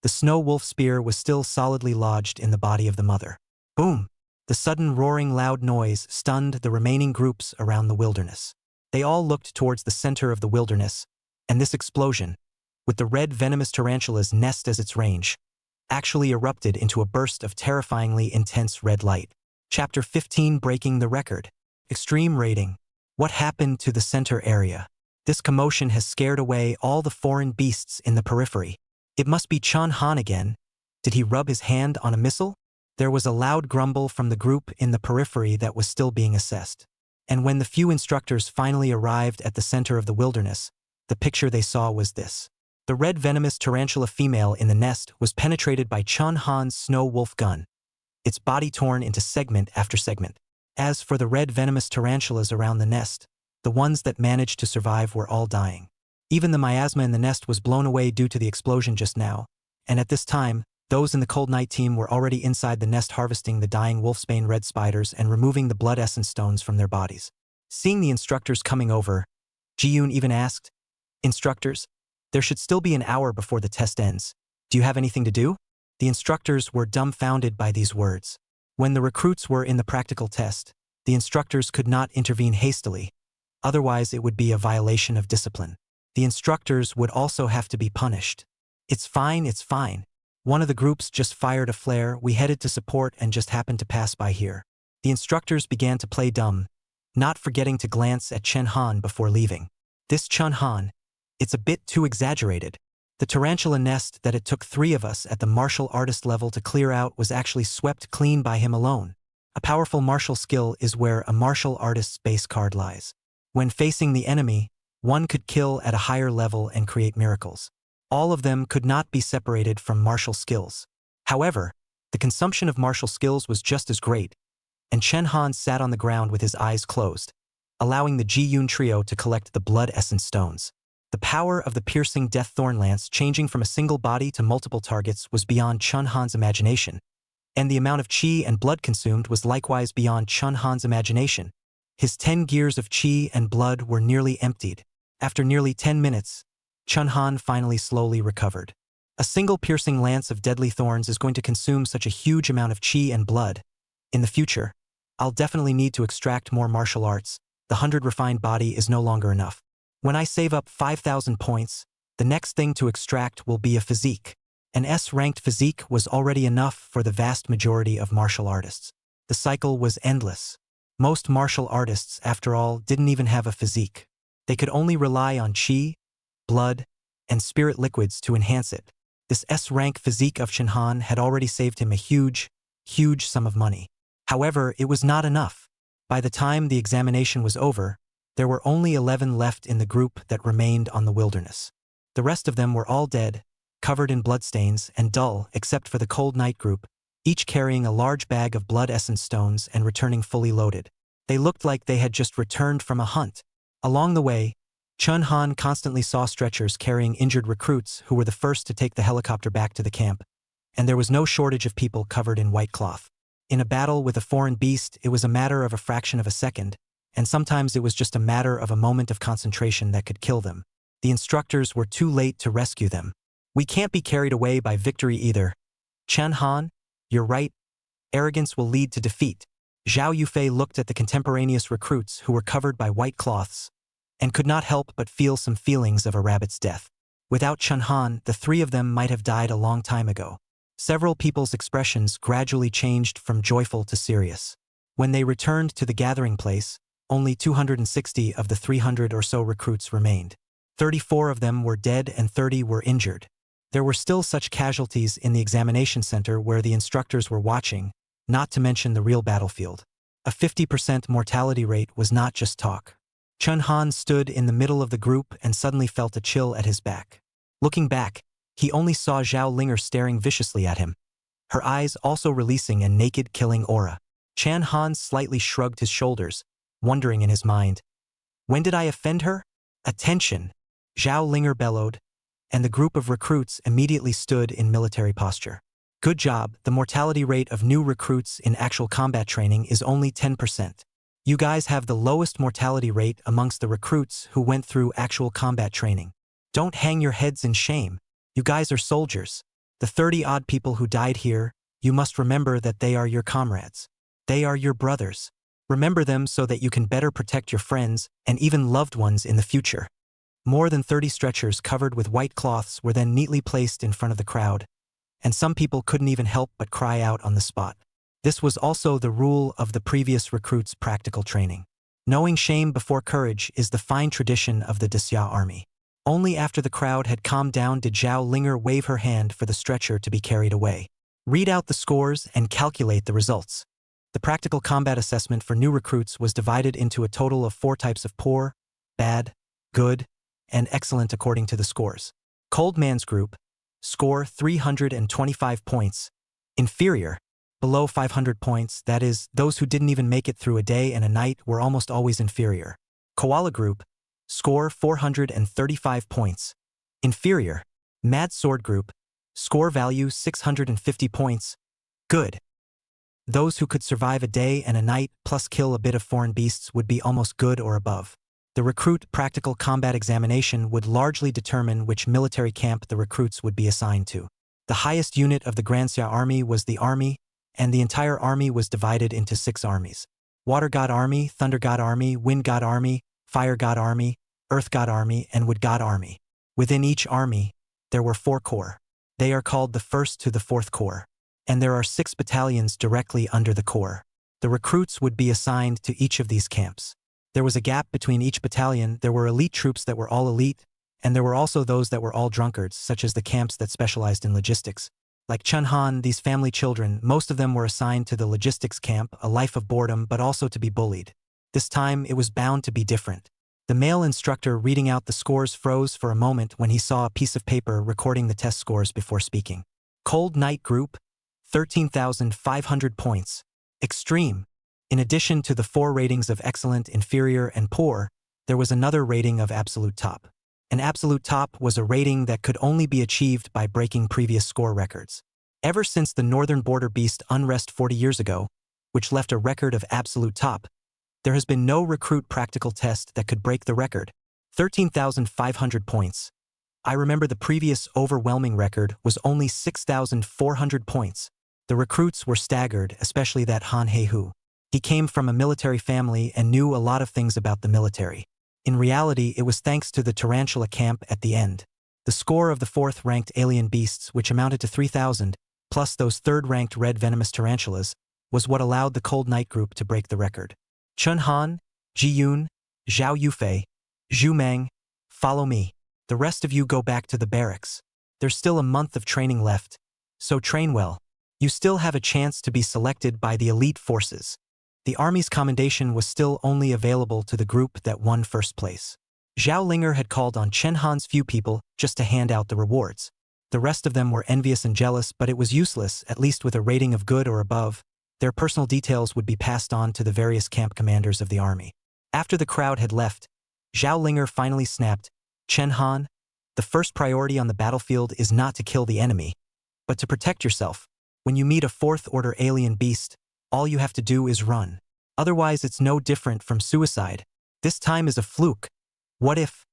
the snow wolf spear was still solidly lodged in the body of the mother. Boom! The sudden roaring loud noise stunned the remaining groups around the wilderness. They all looked towards the center of the wilderness, and this explosion, with the red venomous tarantula's nest as its range, actually erupted into a burst of terrifyingly intense red light. Chapter 15, Breaking the Record. Extreme Rating. What happened to the center area? This commotion has scared away all the foreign beasts in the periphery. It must be Chun Han again. Did he rub his hand on a missile? There was a loud grumble from the group in the periphery that was still being assessed. And when the few instructors finally arrived at the center of the wilderness, the picture they saw was this. The red venomous tarantula female in the nest was penetrated by Chun Han's snow wolf gun, its body torn into segment after segment. As for the red venomous tarantulas around the nest, the ones that managed to survive were all dying. Even the miasma in the nest was blown away due to the explosion just now, and at this time, those in the Cold Night team were already inside the nest harvesting the dying wolfsbane red spiders and removing the blood essence stones from their bodies. Seeing the instructors coming over, Ji-yoon even asked, "Instructors, there should still be an hour before the test ends. Do you have anything to do?" The instructors were dumbfounded by these words. When the recruits were in the practical test, the instructors could not intervene hastily, otherwise it would be a violation of discipline. The instructors would also have to be punished. It's fine, it's fine. One of the groups just fired a flare, we headed to support and just happened to pass by here. The instructors began to play dumb, not forgetting to glance at Chun Han before leaving. This Chun Han, it's a bit too exaggerated. The tarantula nest that it took 3 of us at the martial artist level to clear out was actually swept clean by him alone. A powerful martial skill is where a martial artist's base card lies. When facing the enemy, one could kill at a higher level and create miracles. All of them could not be separated from martial skills. However, the consumption of martial skills was just as great, and Chun Han sat on the ground with his eyes closed, allowing the Ji-yoon trio to collect the blood essence stones. The power of the piercing death thorn lance changing from a single body to multiple targets was beyond Chun Han's imagination, and the amount of chi and blood consumed was likewise beyond Chun Han's imagination. His 10 gears of chi and blood were nearly emptied. After nearly 10 minutes, Chun Han finally slowly recovered. A single piercing lance of deadly thorns is going to consume such a huge amount of chi and blood. In the future, I'll definitely need to extract more martial arts. The 100 refined body is no longer enough. When I save up 5,000 points, the next thing to extract will be a physique. An S-ranked physique was already enough for the vast majority of martial artists. The cycle was endless. Most martial artists, after all, didn't even have a physique. They could only rely on chi, blood, and spirit liquids to enhance it. This S-rank physique of Chun Han had already saved him a huge sum of money. However, it was not enough. By the time the examination was over, there were only 11 left in the group that remained on the wilderness. The rest of them were all dead, covered in bloodstains, and dull except for the Cold Night group, each carrying a large bag of blood essence stones and returning fully loaded. They looked like they had just returned from a hunt. Along the way, Chun Han constantly saw stretchers carrying injured recruits who were the first to take the helicopter back to the camp, and there was no shortage of people covered in white cloth. In a battle with a foreign beast, it was a matter of a fraction of a second, and sometimes it was just a matter of a moment of concentration that could kill them. The instructors were too late to rescue them. We can't be carried away by victory either. Chun Han, you're right. Arrogance will lead to defeat. Zhao Yufei looked at the contemporaneous recruits who were covered by white cloths, and could not help but feel some feelings of a rabbit's death. Without Chun Han, the 3 of them might have died a long time ago. Several people's expressions gradually changed from joyful to serious. When they returned to the gathering place, only 260 of the 300 or so recruits remained. 34 of them were dead and 30 were injured. There were still such casualties in the examination center where the instructors were watching, not to mention the real battlefield. A 50% mortality rate was not just talk. Chun Han stood in the middle of the group and suddenly felt a chill at his back. Looking back, he only saw Zhao Linger staring viciously at him, her eyes also releasing a naked killing aura. Chan Han slightly shrugged his shoulders, wondering in his mind, when did I offend her? Attention! Zhao Linger bellowed, and the group of recruits immediately stood in military posture. Good job, the mortality rate of new recruits in actual combat training is only 10%. You guys have the lowest mortality rate amongst the recruits who went through actual combat training. Don't hang your heads in shame. You guys are soldiers. The 30-odd people who died here, you must remember that they are your comrades. They are your brothers. Remember them so that you can better protect your friends and even loved ones in the future. More than 30 stretchers covered with white cloths were then neatly placed in front of the crowd, and some people couldn't even help but cry out on the spot. This was also the rule of the previous recruits' practical training. Knowing shame before courage is the fine tradition of the Xia army. Only after the crowd had calmed down did Zhao Linger wave her hand for the stretcher to be carried away. Read out the scores and calculate the results. The practical combat assessment for new recruits was divided into a total of 4 types of poor, bad, good, and excellent according to the scores. Cold Man's group, score 325 points. Inferior, below 500 points, that is, those who didn't even make it through a day and a night were almost always inferior. Koala group, score 435 points. Inferior. Mad Sword group, score value 650 points. Good. Those who could survive a day and a night plus kill a bit of foreign beasts would be almost good or above. The recruit practical combat examination would largely determine which military camp the recruits would be assigned to. The highest unit of the Grand Xia army was the army, and the entire army was divided into 6 armies. Water God Army, Thunder God Army, Wind God Army, Fire God Army, Earth God Army, and Wood God Army. Within each army, there were 4 corps. They are called the 1st to the 4th Corps. And there are 6 battalions directly under the corps. The recruits would be assigned to each of these camps. There was a gap between each battalion. There were elite troops that were all elite, and there were also those that were all drunkards, such as the camps that specialized in logistics. Like Chun Han, these family children, most of them were assigned to the logistics camp, a life of boredom but also to be bullied. This time, it was bound to be different. The male instructor reading out the scores froze for a moment when he saw a piece of paper recording the test scores before speaking. Cold Night Group, 13,500 points. Extreme. In addition to the 4 ratings of excellent, inferior, and poor, there was another rating of absolute top. An absolute top was a rating that could only be achieved by breaking previous score records. Ever since the Northern Border Beast unrest 40 years ago, which left a record of absolute top, there has been no recruit practical test that could break the record. 13,500 points. I remember the previous overwhelming record was only 6,400 points. The recruits were staggered, especially that Han Hei-hu. He came from a military family and knew a lot of things about the military. In reality, it was thanks to the tarantula camp at the end. The score of the 4th-ranked alien beasts, which amounted to 3,000, plus those 3rd-ranked red venomous tarantulas, was what allowed the Cold Night group to break the record. Chun Han, Ji Yun, Zhao Yufei, Zhu Meng, follow me. The rest of you go back to the barracks. There's still a month of training left, so train well. You still have a chance to be selected by the elite forces. The army's commendation was still only available to the group that won first place. Zhao Linger had called on Chen Han's few people just to hand out the rewards. The rest of them were envious and jealous, but it was useless, at least with a rating of good or above. Their personal details would be passed on to the various camp commanders of the army. After the crowd had left, Zhao Linger finally snapped, Chen Han, the first priority on the battlefield is not to kill the enemy, but to protect yourself. When you meet a 4th-order alien beast, all you have to do is run. Otherwise, it's no different from suicide. This time is a fluke. What if?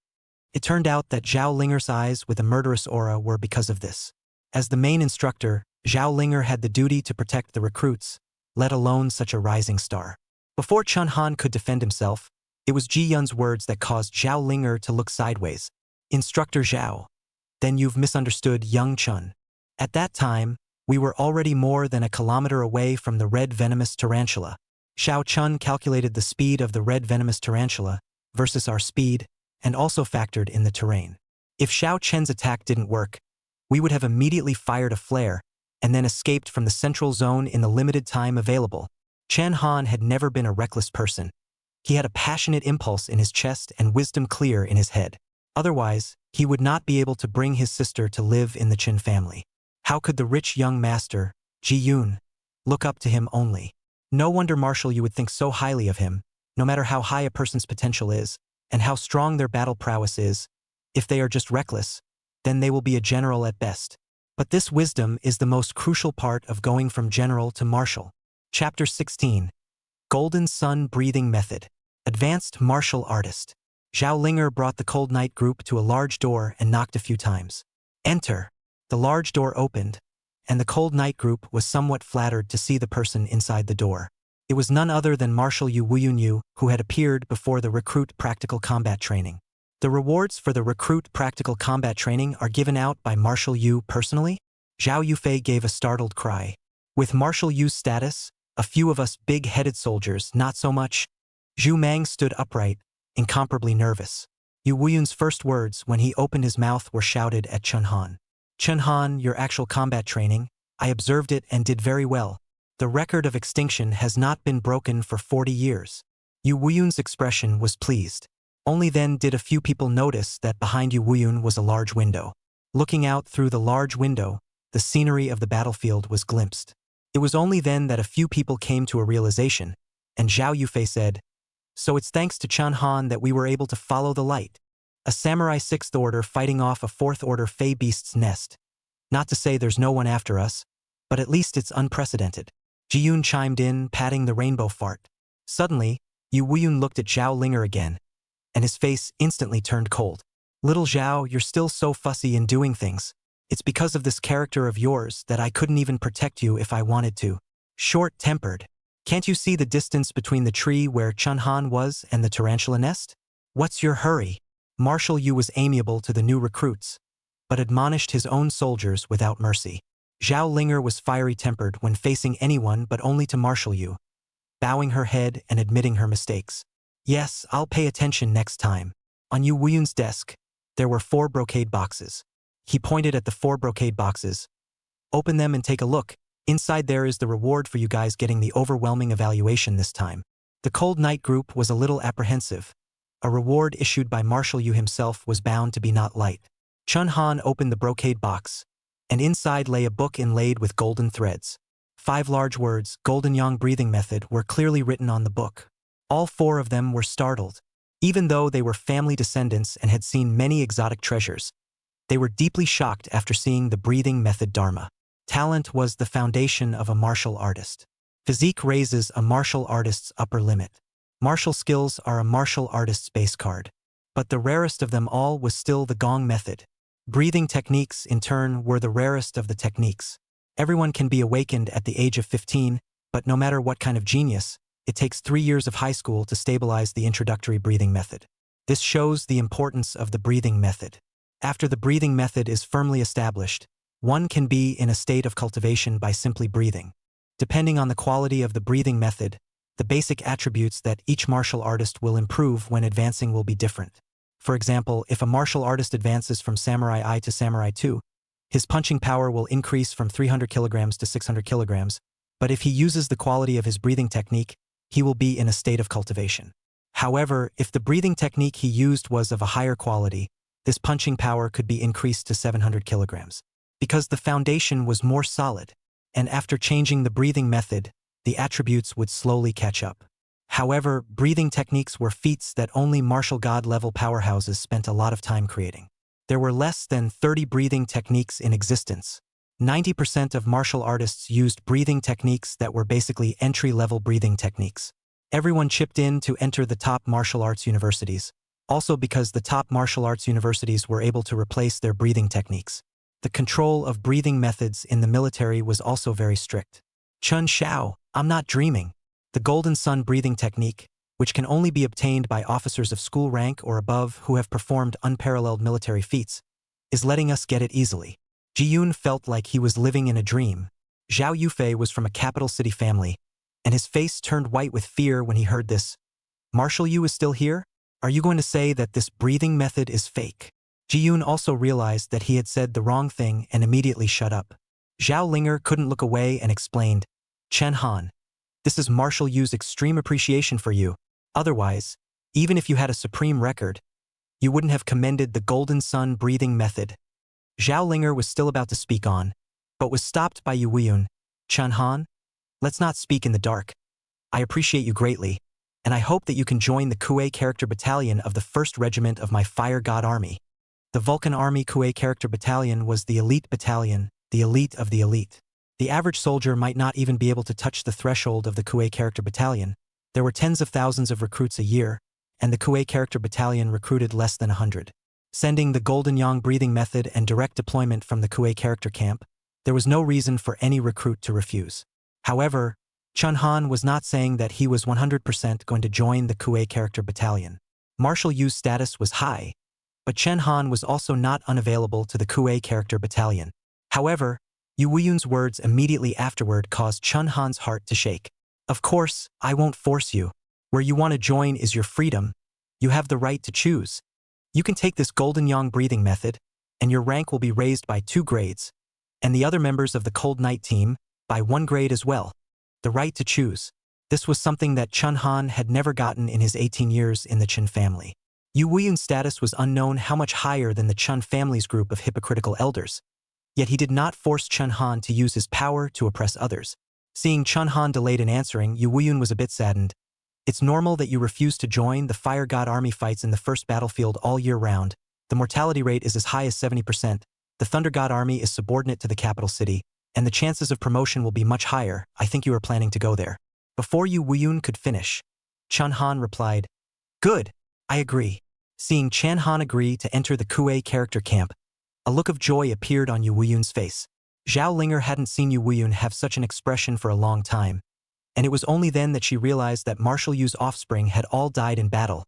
It turned out that Zhao Linger's eyes with a murderous aura were because of this. As the main instructor, Zhao Linger had the duty to protect the recruits, let alone such a rising star. Before Chun Han could defend himself, it was Ji Yun's words that caused Zhao Linger to look sideways. Instructor Zhao. Then you've misunderstood young Chun. At that time, we were already more than a kilometer away from the red venomous tarantula. Xiao Chun calculated the speed of the red venomous tarantula versus our speed and also factored in the terrain. If Xiao Chen's attack didn't work, we would have immediately fired a flare, and then escaped from the central zone in the limited time available. Chen Han had never been a reckless person. He had a passionate impulse in his chest and wisdom clear in his head. Otherwise, he would not be able to bring his sister to live in the Chen family. How could the rich young master, Ji Yun, look up to him only? No wonder Marshal you would think so highly of him, no matter how high a person's potential is, and how strong their battle prowess is. If they are just reckless, then they will be a general at best. But this wisdom is the most crucial part of going from general to marshal. Chapter 16. Golden Sun Breathing Method. Advanced Martial Artist. Zhao Linger brought the Cold Night group to a large door and knocked a few times. Enter. The large door opened, and the Cold Night group was somewhat flattered to see the person inside the door. It was none other than Marshal Yu Wuyunyu, who had appeared before the recruit practical combat training. The rewards for the recruit practical combat training are given out by Marshal Yu personally? Zhao Yufei gave a startled cry. With Marshal Yu's status, a few of us big-headed soldiers, not so much. Zhu Mang stood upright, incomparably nervous. Yu Wuyun's first words when he opened his mouth were shouted at Chen Han. Chen Han, your actual combat training, I observed it and did very well. The record of extinction has not been broken for 40 years. Yu Wuyun's expression was pleased. Only then did a few people notice that behind Yu Wuyun was a large window. Looking out through the large window, the scenery of the battlefield was glimpsed. It was only then that a few people came to a realization, and Zhao Yufei said, so it's thanks to Chen Han that we were able to follow the light. A samurai 6th order fighting off a 4th order fey beast's nest. Not to say there's no one after us, but at least it's unprecedented. Ji-Yun chimed in, patting the rainbow fart. Suddenly, Yu Wuyun looked at Zhao Linger again, and his face instantly turned cold. Little Zhao, you're still so fussy in doing things. It's because of this character of yours that I couldn't even protect you if I wanted to. Short-tempered. Can't you see the distance between the tree where Chen Han was and the tarantula nest? What's your hurry? Marshal Yu was amiable to the new recruits, but admonished his own soldiers without mercy. Zhao Linger was fiery-tempered when facing anyone but only to Marshal Yu, bowing her head and admitting her mistakes. Yes, I'll pay attention next time. On Yu Wuyun's desk, there were 4 brocade boxes. He pointed at the 4 brocade boxes. Open them and take a look. Inside there is the reward for you guys getting the overwhelming evaluation this time. The Cold Night group was a little apprehensive. A reward issued by Marshal Yu himself was bound to be not light. Chen Han opened the brocade box, and inside lay a book inlaid with golden threads. 5 large words, Golden Yang Breathing Method, were clearly written on the book. All 4 of them were startled. Even though they were family descendants and had seen many exotic treasures, they were deeply shocked after seeing the breathing method Dharma. Talent was the foundation of a martial artist. Physique raises a martial artist's upper limit. Martial skills are a martial artist's base card. But the rarest of them all was still the Gong method. Breathing techniques, in turn, were the rarest of the techniques. Everyone can be awakened at the age of 15, but no matter what kind of genius, it takes 3 years of high school to stabilize the introductory breathing method. This shows the importance of the breathing method. After the breathing method is firmly established, one can be in a state of cultivation by simply breathing. Depending on the quality of the breathing method, the basic attributes that each martial artist will improve when advancing will be different. For example, if a martial artist advances from Samurai I to Samurai II, his punching power will increase from 300 kilograms to 600 kilograms, but if he uses the quality of his breathing technique, he will be in a state of cultivation. However, if the breathing technique he used was of a higher quality, this punching power could be increased to 700 kilograms. Because the foundation was more solid, and after changing the breathing method, the attributes would slowly catch up. However, breathing techniques were feats that only martial god-level powerhouses spent a lot of time creating. There were less than 30 breathing techniques in existence. 90% of martial artists used breathing techniques that were basically entry-level breathing techniques. Everyone chipped in to enter the top martial arts universities, also because the top martial arts universities were able to replace their breathing techniques. The control of breathing methods in the military was also very strict. Chun Shao, I'm not dreaming. The Golden Sun breathing technique, which can only be obtained by officers of school rank or above who have performed unparalleled military feats, is letting us get it easily. Ji-Yun felt like he was living in a dream. Zhao Yufei was from a capital city family, and his face turned white with fear when he heard this. Marshal Yu is still here? Are you going to say that this breathing method is fake? Ji-Yun also realized that he had said the wrong thing and immediately shut up. Zhao Linger couldn't look away and explained, Chen Han, this is Marshal Yu's extreme appreciation for you. Otherwise, even if you had a supreme record, you wouldn't have commended the Golden Sun breathing method. Zhao Linger was still about to speak on, but was stopped by Yu Weiyun. Chen Han, let's not speak in the dark. I appreciate you greatly, and I hope that you can join the Kuei Character Battalion of the 1st Regiment of my Fire God Army. The Vulcan Army Kuei Character Battalion was the elite battalion, the elite of the elite. The average soldier might not even be able to touch the threshold of the Kuei Character Battalion. There were tens of thousands of recruits a year, and the Kuei Character Battalion recruited less than 100. Sending the Golden Yang breathing method and direct deployment from the Kuei Character Camp, there was no reason for any recruit to refuse. However, Chen Han was not saying that he was 100% going to join the Kuei Character Battalion. Marshal Yu's status was high, but Chen Han was also not unavailable to the Kuei Character Battalion. However, Yu Weiyun's words immediately afterward caused Chen Han's heart to shake. Of course, I won't force you. Where you want to join is your freedom. You have the right to choose. You can take this Golden Yang breathing method, and your rank will be raised by 2 grades, and the other members of the Cold Night team by 1 grade as well. The right to choose. This was something that Chen Han had never gotten in his 18 years in the Chen family. Yu Weiyun's status was unknown how much higher than the Chen family's group of hypocritical elders. Yet he did not force Chen Han to use his power to oppress others. Seeing Chen Han delayed in answering, Yu Weiyun was a bit saddened. It's normal that you refuse to join. The Fire God Army fights in the 1st battlefield all year round. The mortality rate is as high as 70%. The Thunder God Army is subordinate to the capital city, and the chances of promotion will be much higher. I think you are planning to go there. Before Yu Weiyun could finish, Chen Han replied, Good, I agree. Seeing Chen Han agree to enter the Kuei Character Camp, a look of joy appeared on Yu Weiyun's face. Zhao Linger hadn't seen Yu Weiyun have such an expression for a long time, and it was only then that she realized that Marshal Yu's offspring had all died in battle,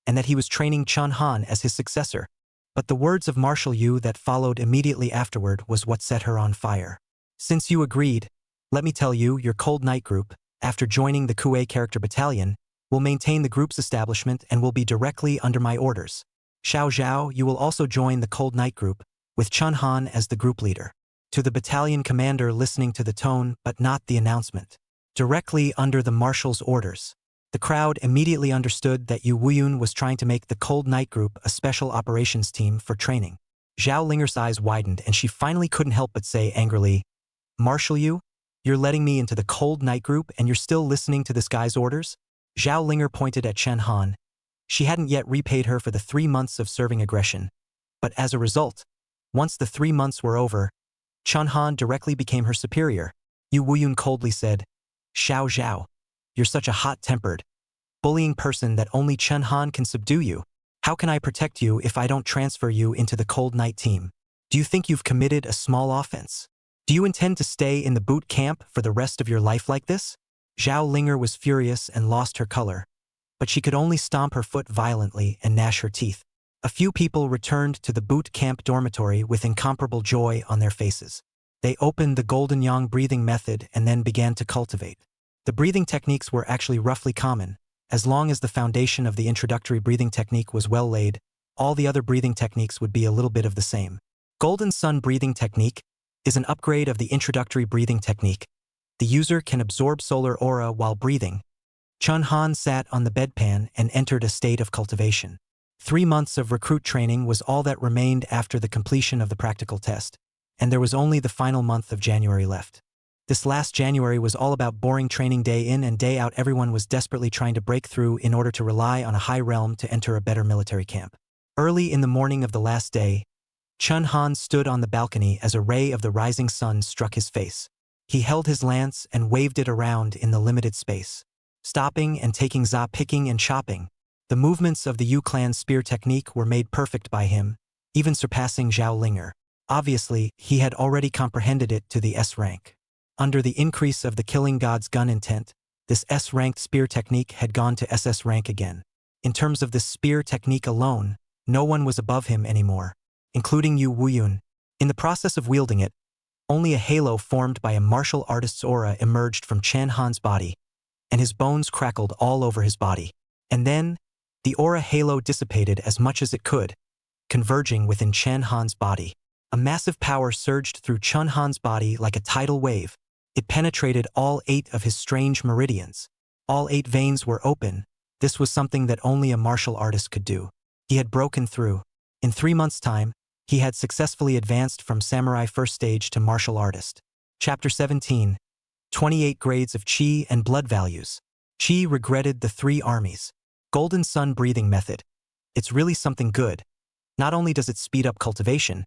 and that he was training Chen Han as his successor. But the words of Marshal Yu that followed immediately afterward was what set her on fire. Since you agreed, let me tell you, your Cold Night group, after joining the Kuei Character Battalion, will maintain the group's establishment and will be directly under my orders. Xiao Zhao, you will also join the Cold Night group, with Chen Han as the group leader. To the battalion commander listening to the tone but not the announcement. Directly under the marshal's orders. The crowd immediately understood that Yu Weiyun was trying to make the Cold Night group a special operations team for training. Zhao Linger's eyes widened and she finally couldn't help but say angrily, Marshal Yu, you're letting me into the Cold Night group and you're still listening to this guy's orders? Zhao Linger pointed at Chen Han. She hadn't yet repaid her for the 3 months of serving aggression. But as a result, once the 3 months were over, Chen Han directly became her superior. Yu Weiyun coldly said, Xiao Zhao, you're such a hot-tempered, bullying person that only Chen Han can subdue you. How can I protect you if I don't transfer you into the Cold Night team? Do you think you've committed a small offense? Do you intend to stay in the boot camp for the rest of your life like this? Zhao Linger was furious and lost her color, but she could only stomp her foot violently and gnash her teeth. A few people returned to the boot camp dormitory with incomparable joy on their faces. They opened the Golden Yang breathing method and then began to cultivate. The breathing techniques were actually roughly common. As long as the foundation of the introductory breathing technique was well laid, all the other breathing techniques would be a little bit of the same. Golden Sun breathing technique is an upgrade of the introductory breathing technique. The user can absorb solar aura while breathing. Chen Han sat on the bedpan and entered a state of cultivation. 3 months of recruit training was all that remained after the completion of the practical test, and there was only the final month of January left. This last January was all about boring training day in and day out. Everyone was desperately trying to break through in order to rely on a high realm to enter a better military camp. Early in the morning of the last day, Chen Han stood on the balcony as a ray of the rising sun struck his face. He held his lance and waved it around in the limited space, stopping and taking za, picking and chopping. The movements of the Yu clan spear technique were made perfect by him, even surpassing Zhao Linger. Obviously, he had already comprehended it to the S rank. Under the increase of the killing god's gun intent, this S-ranked spear technique had gone to SS rank again. In terms of this spear technique alone, no one was above him anymore, including Yu Weiyun. In the process of wielding it, only a halo formed by a martial artist's aura emerged from Chen Han's body, and his bones crackled all over his body. And then, the aura halo dissipated as much as it could, converging within Chen Han's body. A massive power surged through Chun Han's body like a tidal wave. It penetrated all 8 of his strange meridians. All 8 veins were open. This was something that only a martial artist could do. He had broken through. In 3 months' time, he had successfully advanced from samurai first stage to martial artist. Chapter 17. 28 grades of Qi and blood values. Qi regretted the 3 armies. Golden Sun breathing method. It's really something good. Not only does it speed up cultivation,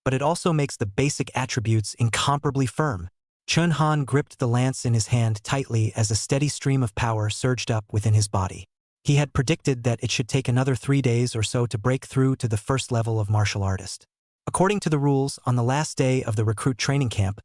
but it also makes the basic attributes incomparably firm. Chun Han gripped the lance in his hand tightly as a steady stream of power surged up within his body. He had predicted that it should take another 3 days or so to break through to the first level of martial artist. According to the rules, on the last day of the recruit training camp,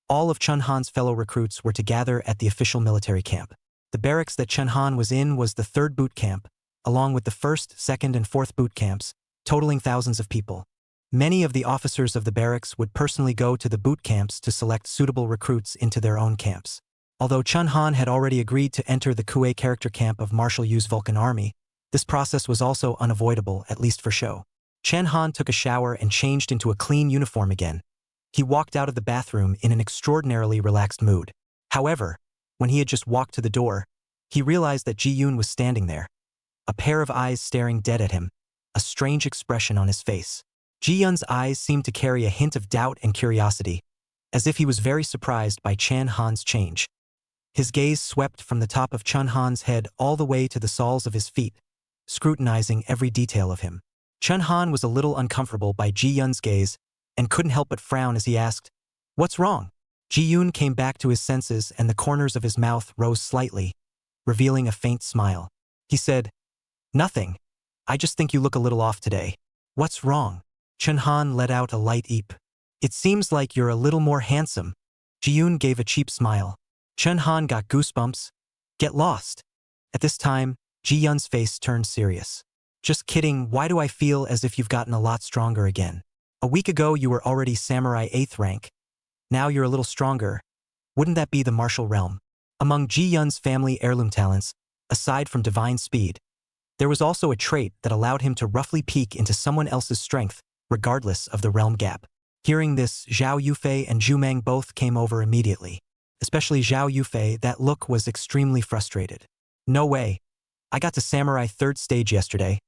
all of Chun Han's fellow recruits were to gather at the official military camp. The barracks that Chun Han was in was the 3rd boot camp, along with the 1st, 2nd, and 4th boot camps, totaling thousands of people. Many of the officers of the barracks would personally go to the boot camps to select suitable recruits into their own camps. Although Chun Han had already agreed to enter the Kuei character camp of Marshal Yu's Vulcan army, this process was also unavoidable, at least for show. Chun Han took a shower and changed into a clean uniform again. He walked out of the bathroom in an extraordinarily relaxed mood. However, when he had just walked to the door, he realized that Ji-yoon was standing there, a pair of eyes staring dead at him, a strange expression on his face. Ji-yoon's eyes seemed to carry a hint of doubt and curiosity, as if he was very surprised by Chun Han's change. His gaze swept from the top of Chun Han's head all the way to the soles of his feet, scrutinizing every detail of him. Chun Han was a little uncomfortable by Ji-yoon's gaze and couldn't help but frown as he asked, "What's wrong?" Ji-yoon came back to his senses and the corners of his mouth rose slightly, revealing a faint smile. He said, "Nothing. I just think you look a little off today." "What's wrong?" Chun Han let out a light eep. "It seems like you're a little more handsome." Ji-yoon gave a cheap smile. Chun Han got goosebumps. "Get lost." At this time, Ji-yoon's face turned serious. "Just kidding, why do I feel as if you've gotten a lot stronger again? A week ago you were already samurai 8th rank. Now you're a little stronger. Wouldn't that be the martial realm?" Among Ji-yoon's family heirloom talents, aside from divine speed, there was also a trait that allowed him to roughly peek into someone else's strength, regardless of the realm gap. Hearing this, Zhao Yufei and Zhu Meng both came over immediately. Especially Zhao Yufei, that look was extremely frustrated. "No way. I got to Samurai 3rd stage yesterday,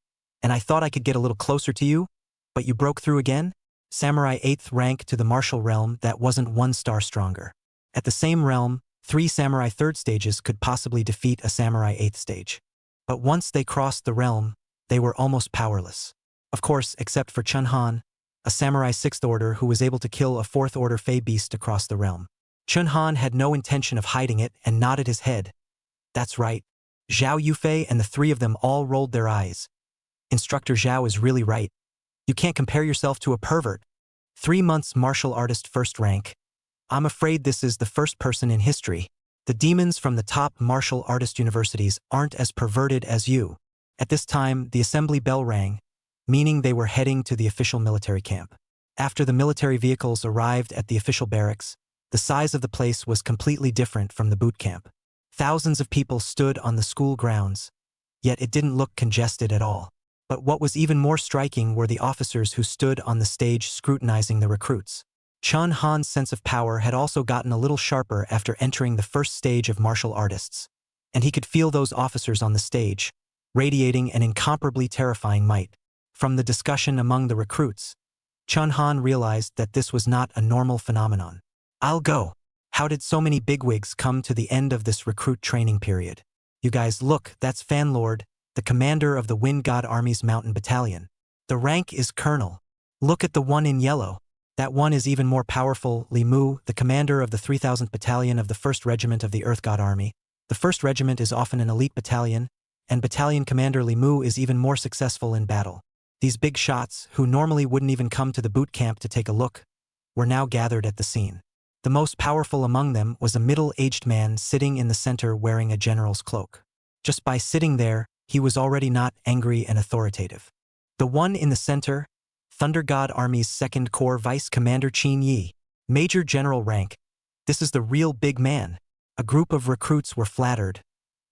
and I thought I could get a little closer to you, but you broke through again? Samurai 8th rank to the martial realm, that wasn't 1 star stronger. At the same realm, 3 Samurai 3rd stages could possibly defeat a Samurai 8th stage. But once they crossed the realm, they were almost powerless. Of course, except for Chun Han, a Samurai 6th order who was able to kill a 4th order Fey beast across the realm. Chun Han had no intention of hiding it and nodded his head. "That's right." Zhao Yufei and the 3 of them all rolled their eyes. "Instructor Zhao is really right. You can't compare yourself to a pervert. 3 months martial artist 1st rank. I'm afraid this is the first person in history. The demons from the top martial artist universities aren't as perverted as you." At this time, the assembly bell rang, meaning they were heading to the official military camp. After the military vehicles arrived at the official barracks, the size of the place was completely different from the boot camp. Thousands of people stood on the school grounds, yet it didn't look congested at all. But what was even more striking were the officers who stood on the stage scrutinizing the recruits. Chun Han's sense of power had also gotten a little sharper after entering the 1st stage of martial artists, and he could feel those officers on the stage, radiating an incomparably terrifying might. From the discussion among the recruits, Chun Han realized that this was not a normal phenomenon. "I'll go. How did so many bigwigs come to the end of this recruit training period? You guys, look, that's Fanlord, the commander of the Wind God Army's mountain battalion. The rank is colonel. Look at the one in yellow. That one is even more powerful. Li Mu, the commander of the 3000th Battalion of the 1st Regiment of the Earth God Army. The 1st Regiment is often an elite battalion, and Battalion Commander Li Mu is even more successful in battle." These big shots, who normally wouldn't even come to the boot camp to take a look, were now gathered at the scene. The most powerful among them was a middle-aged man sitting in the center wearing a general's cloak. Just by sitting there, he was already not angry and authoritative. The one in the center, Thunder God Army's 2nd Corps Vice Commander Qin Yi, Major General rank. This is the real big man. A group of recruits were flattered.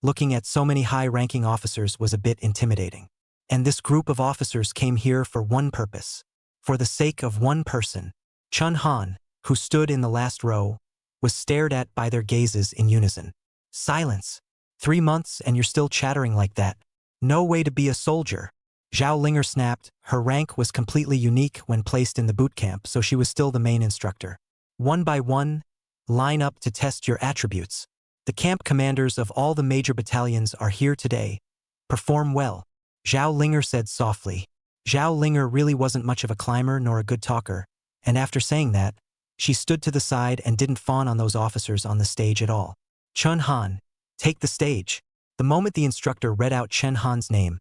Looking at so many high-ranking officers was a bit intimidating. And this group of officers came here for one purpose. For the sake of one person. Chun Han, who stood in the last row, was stared at by their gazes in unison. Silence. 3 months and you're still chattering like that. No way to be a soldier. Zhao Linger snapped. Her rank was completely unique when placed in the boot camp, so she was still the main instructor. One by one, line up to test your attributes. The camp commanders of all the major battalions are here today. Perform well. Zhao Linger said softly. Zhao Linger really wasn't much of a climber nor a good talker, and after saying that, she stood to the side and didn't fawn on those officers on the stage at all. Chun Han, take the stage. The moment the instructor read out Chun Han's name,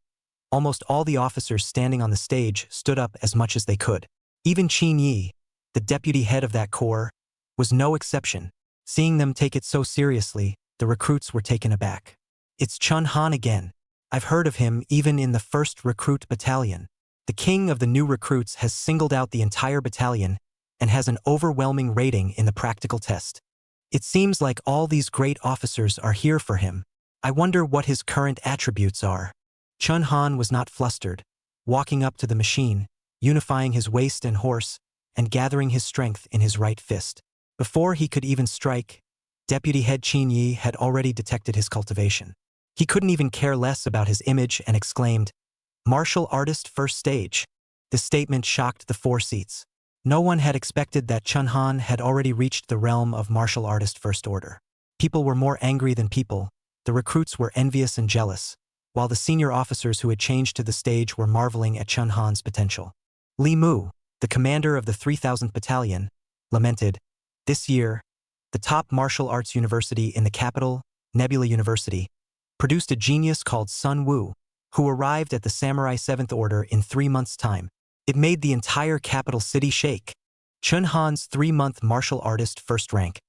almost all the officers standing on the stage stood up as much as they could. Even Qin Yi, the deputy head of that corps, was no exception. Seeing them take it so seriously, the recruits were taken aback. It's Chun Han again. I've heard of him even in the 1st Recruit Battalion. The king of the new recruits has singled out the entire battalion and has an overwhelming rating in the practical test. It seems like all these great officers are here for him. I wonder what his current attributes are. Chun Han was not flustered, walking up to the machine, unifying his waist and horse, and gathering his strength in his right fist. Before he could even strike, Deputy Head Qin Yi had already detected his cultivation. He couldn't even care less about his image and exclaimed, "Martial artist first stage." The statement shocked the 4 seats. No one had expected that Chun Han had already reached the realm of martial artist first order. People were more angry than people. The recruits were envious and jealous, while the senior officers who had changed to the stage were marveling at Chun Han's potential. Li Mu, the commander of the 3000th Battalion, lamented, "This year, the top martial arts university in the capital, Nebula University, produced a genius called Sun Wu, who arrived at the Samurai 7th Order in 3 months' time. It made the entire capital city shake. Chun Han's 3-month martial artist first rank.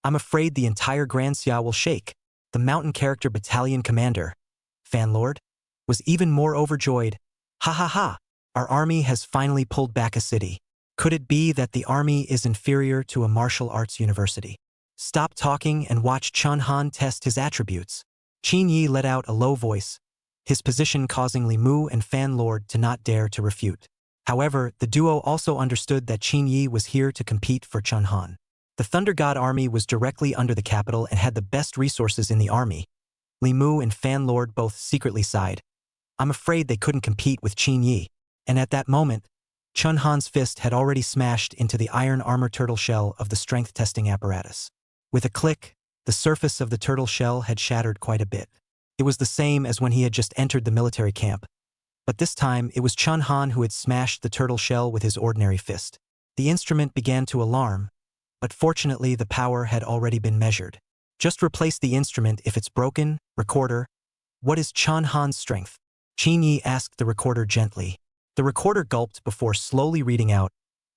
I'm afraid the entire Grand Xia will shake." The mountain character battalion commander, Fanlord, was even more overjoyed. "Ha ha ha! Our army has finally pulled back a city. Could it be that the army is inferior to a martial arts university? Stop talking and watch Chun Han test his attributes." Qin Yi let out a low voice, his position causing Li Mu and Fanlord to not dare to refute. However, the duo also understood that Qin Yi was here to compete for Chun Han. The Thunder God army was directly under the capital and had the best resources in the army. Li Mu and Fanlord both secretly sighed. I'm afraid they couldn't compete with Qin Yi. And at that moment, Chun Han's fist had already smashed into the iron armor turtle shell of the strength testing apparatus. With a click, the surface of the turtle shell had shattered quite a bit. It was the same as when he had just entered the military camp. But this time, it was Chun Han who had smashed the turtle shell with his ordinary fist. The instrument began to alarm, but fortunately the power had already been measured. Just replace the instrument if it's broken, recorder. What is Chun Han's strength? Qin Yi asked the recorder gently. The recorder gulped before slowly reading out,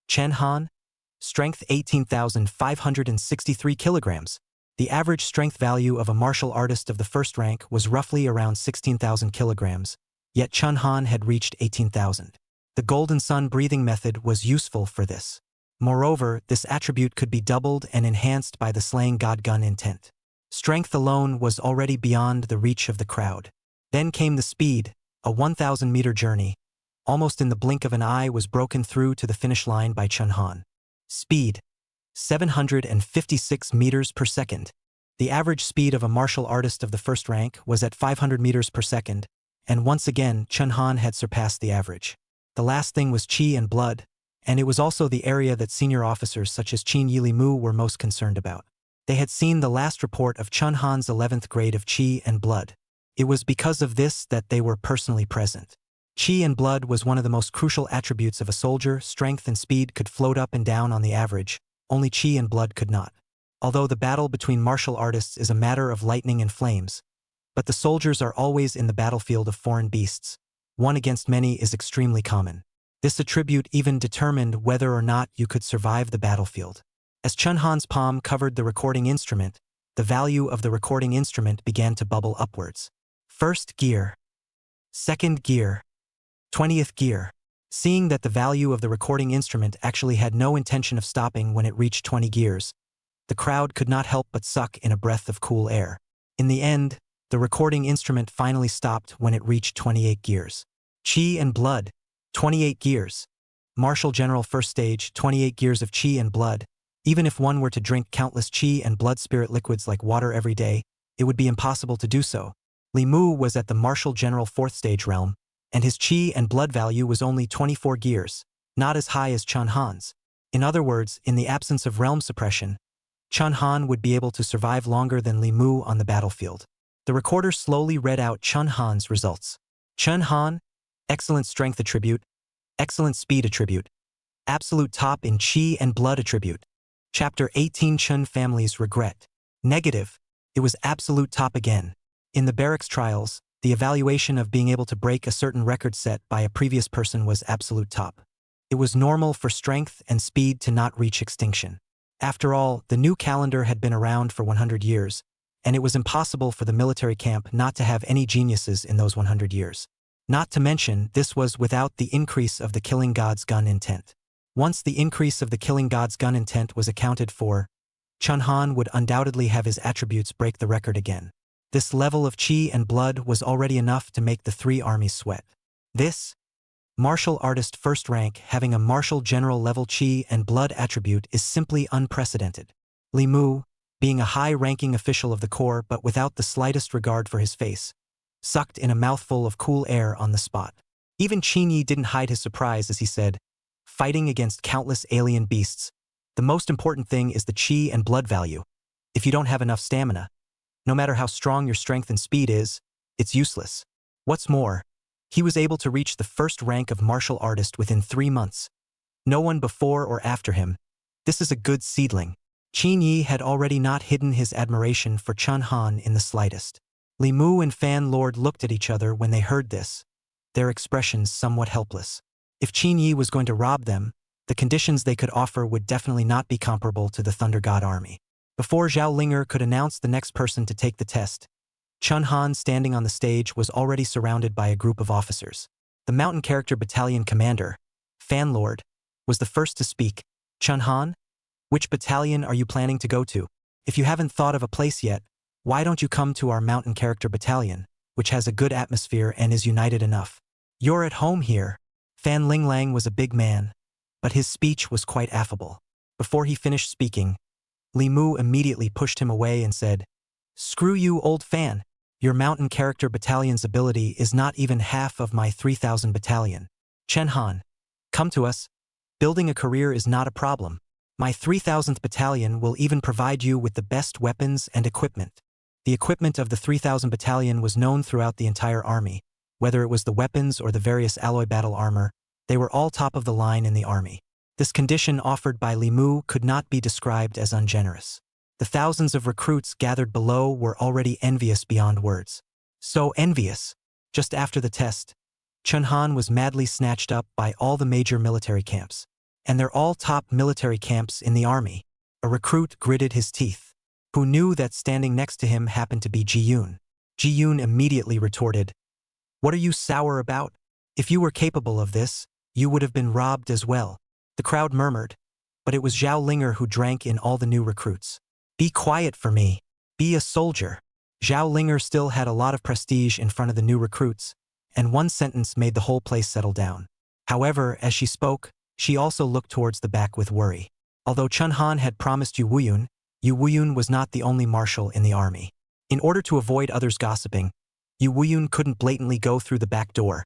Chun Han, strength 18,563 kilograms. The average strength value of a martial artist of the first rank was roughly around 16,000 kilograms, yet Chun Han had reached 18,000. The Golden Sun breathing method was useful for this. Moreover, this attribute could be doubled and enhanced by the slaying god gun intent. Strength alone was already beyond the reach of the crowd. Then came the speed, a 1,000-meter journey. Almost in the blink of an eye was broken through to the finish line by Chun Han. Speed, 756 meters per second. The average speed of a martial artist of the first rank was at 500 meters per second, and once again Chun Han had surpassed the average. The last thing was chi and blood, and it was also the area that senior officers such as Qin Yi Li Mu were most concerned about. They had seen the last report of Chun Han's 11th grade of chi and blood. It was because of this that they were personally present. Chi and blood was one of the most crucial attributes of a soldier. Strength and speed could float up and down on the average, only chi and blood could not. Although the battle between martial artists is a matter of lightning and flames, but the soldiers are always in the battlefield of foreign beasts. One against many is extremely common. This attribute even determined whether or not you could survive the battlefield. As Chun Han's palm covered the recording instrument, the value of the recording instrument began to bubble upwards. First gear. Second gear. 20th gear. Seeing that the value of the recording instrument actually had no intention of stopping when it reached 20 gears, the crowd could not help but suck in a breath of cool air. In the end, the recording instrument finally stopped when it reached 28 gears. Chi and blood. 28 gears. Marshal General First Stage, 28 gears of chi and blood. Even if one were to drink countless chi and blood spirit liquids like water every day, it would be impossible to do so. Li Mu was at the Marshal General Fourth Stage realm, and his chi and blood value was only 24 gears, not as high as Chun Han's. In other words, in the absence of realm suppression, Chun Han would be able to survive longer than Li Mu on the battlefield. The recorder slowly read out Chun Han's results. Chun Han, excellent strength attribute, excellent speed attribute, absolute top in chi and blood attribute. Chapter 18 Chun Family's Regret. Negative. It was absolute top again. In the barracks trials, the evaluation of being able to break a certain record set by a previous person was absolute top. It was normal for strength and speed to not reach extinction. After all, the new calendar had been around for 100 years, and it was impossible for the military camp not to have any geniuses in those 100 years. Not to mention, this was without the increase of the killing god's gun intent. Once the increase of the killing god's gun intent was accounted for, Chun Han would undoubtedly have his attributes break the record again. This level of chi and blood was already enough to make the three armies sweat. This martial artist first rank having a martial general level chi and blood attribute is simply unprecedented. Li Mu, being a high-ranking official of the corps but without the slightest regard for his face, sucked in a mouthful of cool air on the spot. Even Qin Yi didn't hide his surprise as he said, "Fighting against countless alien beasts, the most important thing is the chi and blood value. If you don't have enough stamina, no matter how strong your strength and speed is, it's useless." What's more, he was able to reach the first rank of martial artist within 3 months. No one before or after him. This is a good seedling. Qin Yi had already not hidden his admiration for Chun Han in the slightest. Li Mu and Fan Lord looked at each other when they heard this, their expressions somewhat helpless. If Qin Yi was going to rob them, the conditions they could offer would definitely not be comparable to the Thunder God Army. Before Zhao Linger could announce the next person to take the test, Chun Han, standing on the stage, was already surrounded by a group of officers. The Mountain Character Battalion commander, Fan Lord, was the first to speak. "Chun Han, which battalion are you planning to go to? If you haven't thought of a place yet, why don't you come to our Mountain Character Battalion, which has a good atmosphere and is united enough? You're at home here." Fan Linglang was a big man, but his speech was quite affable. Before he finished speaking, Li Mu immediately pushed him away and said, "Screw you, old Fan. Your Mountain Character Battalion's ability is not even half of my 3,000 battalion. Chen Han, come to us. Building a career is not a problem. My 3,000th battalion will even provide you with the best weapons and equipment." The equipment of the 3,000 battalion was known throughout the entire army. Whether it was the weapons or the various alloy battle armor, they were all top of the line in the army. This condition offered by Li Mu could not be described as ungenerous. The thousands of recruits gathered below were already envious beyond words. So envious. Just after the test, Chun Han was madly snatched up by all the major military camps. And they're all top military camps in the army. A recruit gritted his teeth, who knew that standing next to him happened to be Ji Yun. Ji Yun immediately retorted, "What are you sour about? If you were capable of this, you would have been robbed as well." The crowd murmured, but it was Zhao Linger who drank in all the new recruits. "Be quiet for me. Be a soldier." Zhao Linger still had a lot of prestige in front of the new recruits, and one sentence made the whole place settle down. However, as she spoke, she also looked towards the back with worry. Although Chun Han had promised Yu Wuyun was not the only marshal in the army. In order to avoid others gossiping, Yu Wuyun couldn't blatantly go through the back door,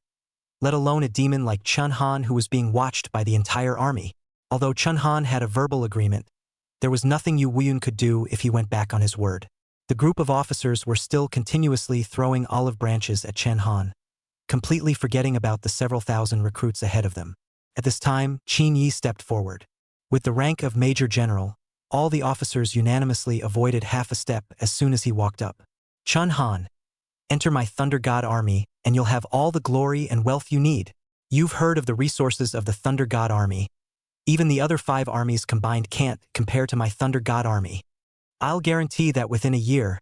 let alone a demon like Chun Han who was being watched by the entire army. Although Chun Han had a verbal agreement, there was nothing Yu Wuyun could do if he went back on his word. The group of officers were still continuously throwing olive branches at Chun Han, completely forgetting about the several thousand recruits ahead of them. At this time, Qin Yi stepped forward. With the rank of Major General, all the officers unanimously avoided half a step as soon as he walked up. "Chun Han, enter my Thunder God Army, and you'll have all the glory and wealth you need. You've heard of the resources of the Thunder God Army. Even the other 5 armies combined can't compare to my Thunder God Army. I'll guarantee that within a year,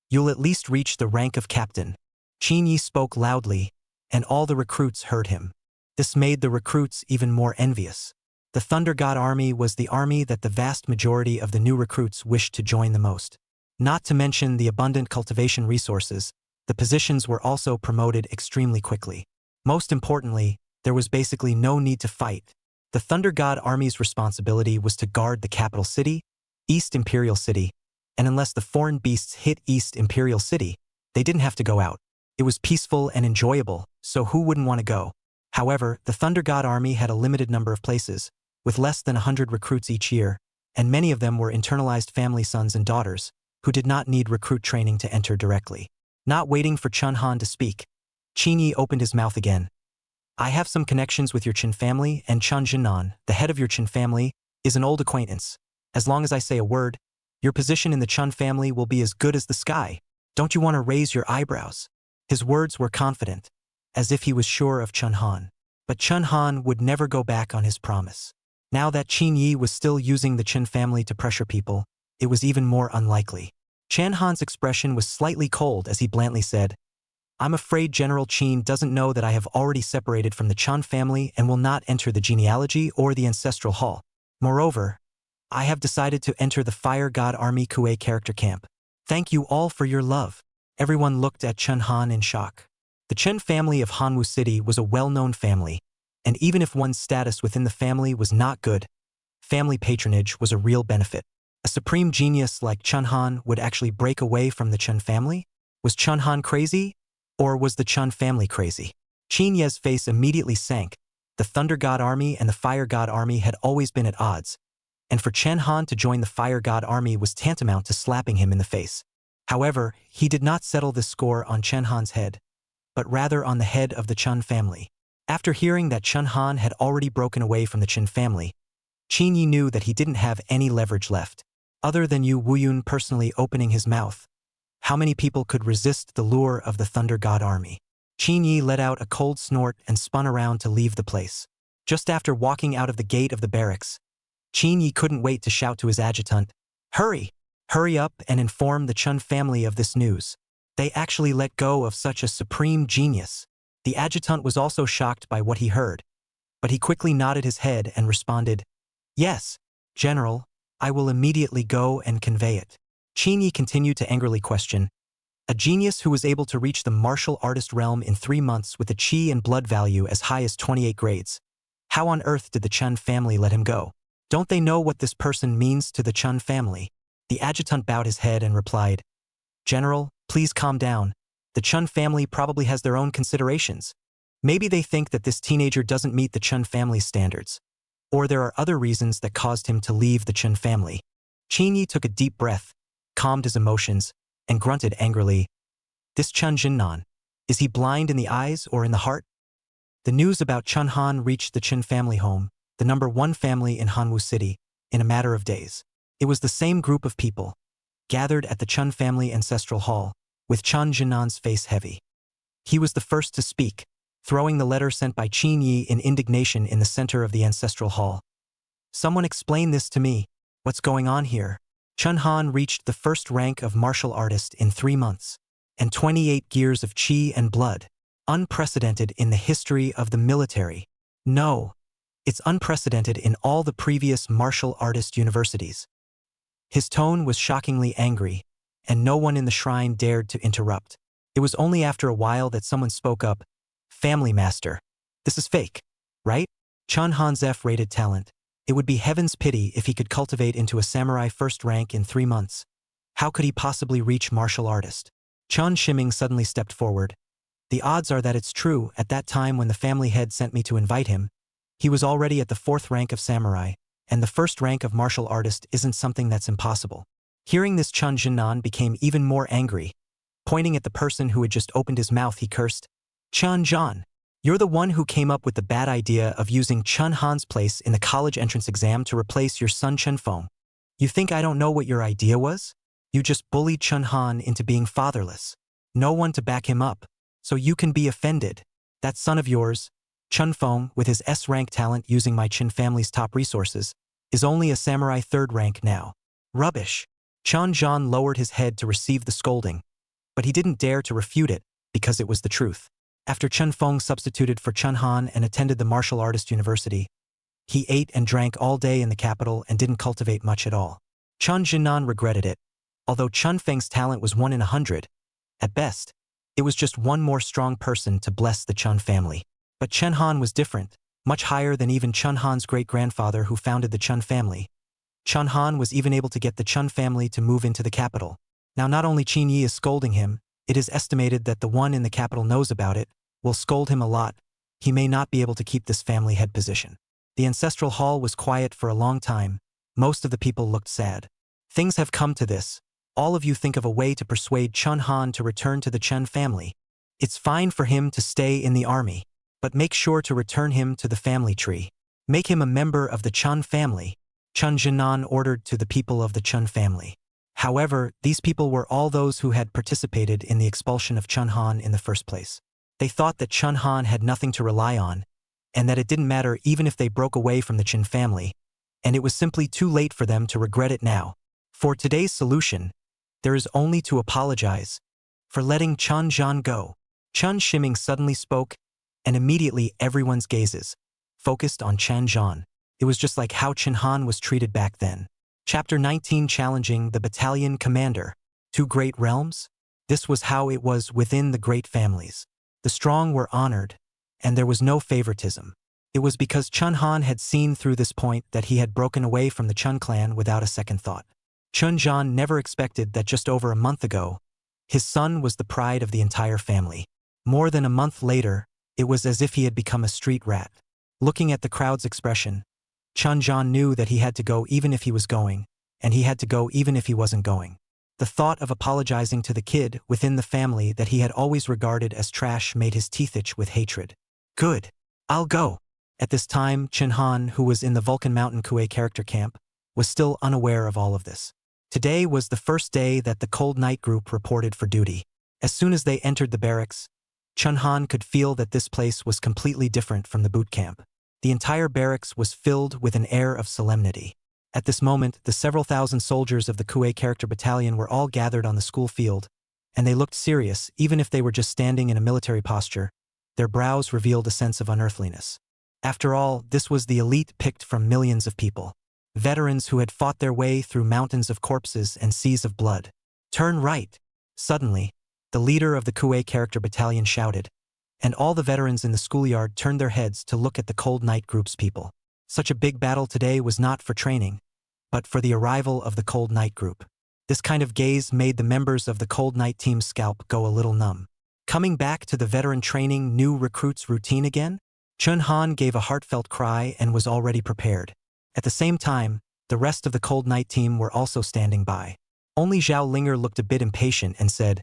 you'll at least reach the rank of captain." Qin Yi spoke loudly, and all the recruits heard him. This made the recruits even more envious. The Thunder God Army was the army that the vast majority of the new recruits wished to join the most. Not to mention the abundant cultivation resources, the positions were also promoted extremely quickly. Most importantly, there was basically no need to fight. The Thunder God Army's responsibility was to guard the capital city, East Imperial City, and unless the foreign beasts hit East Imperial City, they didn't have to go out. It was peaceful and enjoyable, so who wouldn't want to go? However, the Thunder God Army had a limited number of places, with less than 100 recruits each year, and many of them were internalized family sons and daughters, who did not need recruit training to enter directly. Not waiting for Chun Han to speak, Qin Yi opened his mouth again. I have some connections with your Qin family, and Chun Jinnan, the head of your Qin family, is an old acquaintance. As long as I say a word, your position in the Chun family will be as good as the sky. Don't you want to raise your eyebrows? His words were confident, as if he was sure of Chun Han. But Chun Han would never go back on his promise. Now that Qin Yi was still using the Qin family to pressure people, it was even more unlikely. Chun Han's expression was slightly cold as he blandly said, I'm afraid General Qin doesn't know that I have already separated from the Chun family and will not enter the genealogy or the ancestral hall. Moreover, I have decided to enter the Fire God Army Kuei character camp. Thank you all for your love. Everyone looked at Chun Han in shock. The Chen family of Hanwu City was a well-known family, and even if one's status within the family was not good, family patronage was a real benefit. A supreme genius like Chun Han would actually break away from the Chen family? Was Chun Han crazy? Or was the Chun family crazy? Qin Ye's face immediately sank. The Thunder God Army and the Fire God Army had always been at odds, and for Chun Han to join the Fire God Army was tantamount to slapping him in the face. However, he did not settle this score on Chun Han's head, but rather on the head of the Chun family. After hearing that Chun Han had already broken away from the Qin family, Qin Yi knew that he didn't have any leverage left. Other than Yu Wuyun personally opening his mouth, how many people could resist the lure of the Thunder God Army? Qin Yi let out a cold snort and spun around to leave the place. Just after walking out of the gate of the barracks, Qin Yi couldn't wait to shout to his adjutant, Hurry! Hurry up and inform the Chun family of this news. They actually let go of such a supreme genius. The adjutant was also shocked by what he heard, but he quickly nodded his head and responded, Yes, General, I will immediately go and convey it. Qin Yi continued to angrily question, a genius who was able to reach the martial artist realm in 3 months with a chi and blood value as high as 28 grades. How on earth did the Chun family let him go? Don't they know what this person means to the Chun family? The adjutant bowed his head and replied, General, please calm down. The Chun family probably has their own considerations. Maybe they think that this teenager doesn't meet the Chun family's standards. Or there are other reasons that caused him to leave the Chun family. Qin Yi took a deep breath, calmed his emotions, and grunted angrily, This Chun Jinnan, is he blind in the eyes or in the heart? The news about Chun Han reached the Qin family home, the #1 family in Hanwu City, in a matter of days. It was the same group of people, gathered at the Chun family ancestral hall, with Chun Jinnan's face heavy. He was the first to speak, throwing the letter sent by Qin Yi in indignation in the center of the ancestral hall. Someone explain this to me. What's going on here? Chun Han reached the first rank of martial artist in 3 months, and 28 gears of chi and blood. Unprecedented in the history of the military. No, it's unprecedented in all the previous martial artist universities. His tone was shockingly angry, and no one in the shrine dared to interrupt. It was only after a while that someone spoke up, Family Master. This is fake, right? Chun Han's F-rated talent. It would be heaven's pity if he could cultivate into a samurai first rank in 3 months. How could he possibly reach martial artist? Chun Shiming suddenly stepped forward. The odds are that it's true. At that time when the family head sent me to invite him, he was already at the 4th rank of samurai, and the 1st rank of martial artist isn't something that's impossible. Hearing this, Chun Jinnan became even more angry. Pointing at the person who had just opened his mouth, he cursed, Chun Jan, you're the one who came up with the bad idea of using Chun Han's place in the college entrance exam to replace your son Chen Feng. You think I don't know what your idea was? You just bullied Chun Han into being fatherless. No one to back him up, so you can be offended. That son of yours, Chen Feng, with his S-rank talent using my Qin family's top resources, is only a samurai 3rd rank now. Rubbish. Chun Jan lowered his head to receive the scolding, but he didn't dare to refute it because it was the truth. After Chen Feng substituted for Chun Han and attended the martial artist university, he ate and drank all day in the capital and didn't cultivate much at all. Chun Jinnan regretted it. Although Chun Feng's talent was 1 in 100, at best, it was just one more strong person to bless the Chun family. But Chen Han was different. much higher than even Chun Han's great-grandfather who founded the Chun family. Chun Han was even able to get the Chun family to move into the capital. Now not only Qin Yi is scolding him, it is estimated that the one in the capital knows about it, will scold him a lot. He may not be able to keep this family head position. The ancestral hall was quiet for a long time. Most of the people looked sad. Things have come to this. All of you think of a way to persuade Chun Han to return to the Chun family. It's fine for him to stay in the army, but make sure to return him to the family tree. Make him a member of the Chun family, Chun Jinan ordered to the people of the Chun family. However, these people were all those who had participated in the expulsion of Chun Han in the first place. They thought that Chun Han had nothing to rely on, and that it didn't matter even if they broke away from the Chun family, and it was simply too late for them to regret it now. For today's solution, there is only to apologize for letting Chun Jian go. Chun Shiming suddenly spoke, and immediately everyone's gazes focused on Chun Jian. It was just like how Chun Han was treated back then. Chapter 19, Challenging the Battalion Commander. Two great realms? This was how it was within the great families. The strong were honored, and there was no favoritism. It was because Chun Han had seen through this point that he had broken away from the Chun clan without a second thought. Chun Jian never expected that just over a month ago, his son was the pride of the entire family. More than a month later, it was as if he had become a street rat. Looking at the crowd's expression, Chun Jian knew that he had to go even if he was going, and he had to go even if he wasn't going. The thought of apologizing to the kid within the family that he had always regarded as trash made his teeth itch with hatred. Good. I'll go. At this time, Chun Han, who was in the Vulcan Mountain Kuei character camp, was still unaware of all of this. Today was the first day that the Cold Night group reported for duty. As soon as they entered the barracks, Chun Han could feel that this place was completely different from the boot camp. The entire barracks was filled with an air of solemnity. At this moment, the several thousand soldiers of the Kuei character battalion were all gathered on the school field, and they looked serious even if they were just standing in a military posture. Their brows revealed a sense of unearthliness. After all, this was the elite picked from millions of people. Veterans who had fought their way through mountains of corpses and seas of blood. Turn right. Suddenly, the leader of the Kuei character battalion shouted, and all the veterans in the schoolyard turned their heads to look at the Cold Night group's people. Such a big battle today was not for training, but for the arrival of the Cold Night group. This kind of gaze made the members of the Cold Night team's scalp go a little numb. Coming back to the veteran training new recruits routine again? Chun Han gave a heartfelt cry and was already prepared. At the same time, the rest of the Cold Night team were also standing by. Only Zhao Linger looked a bit impatient and said,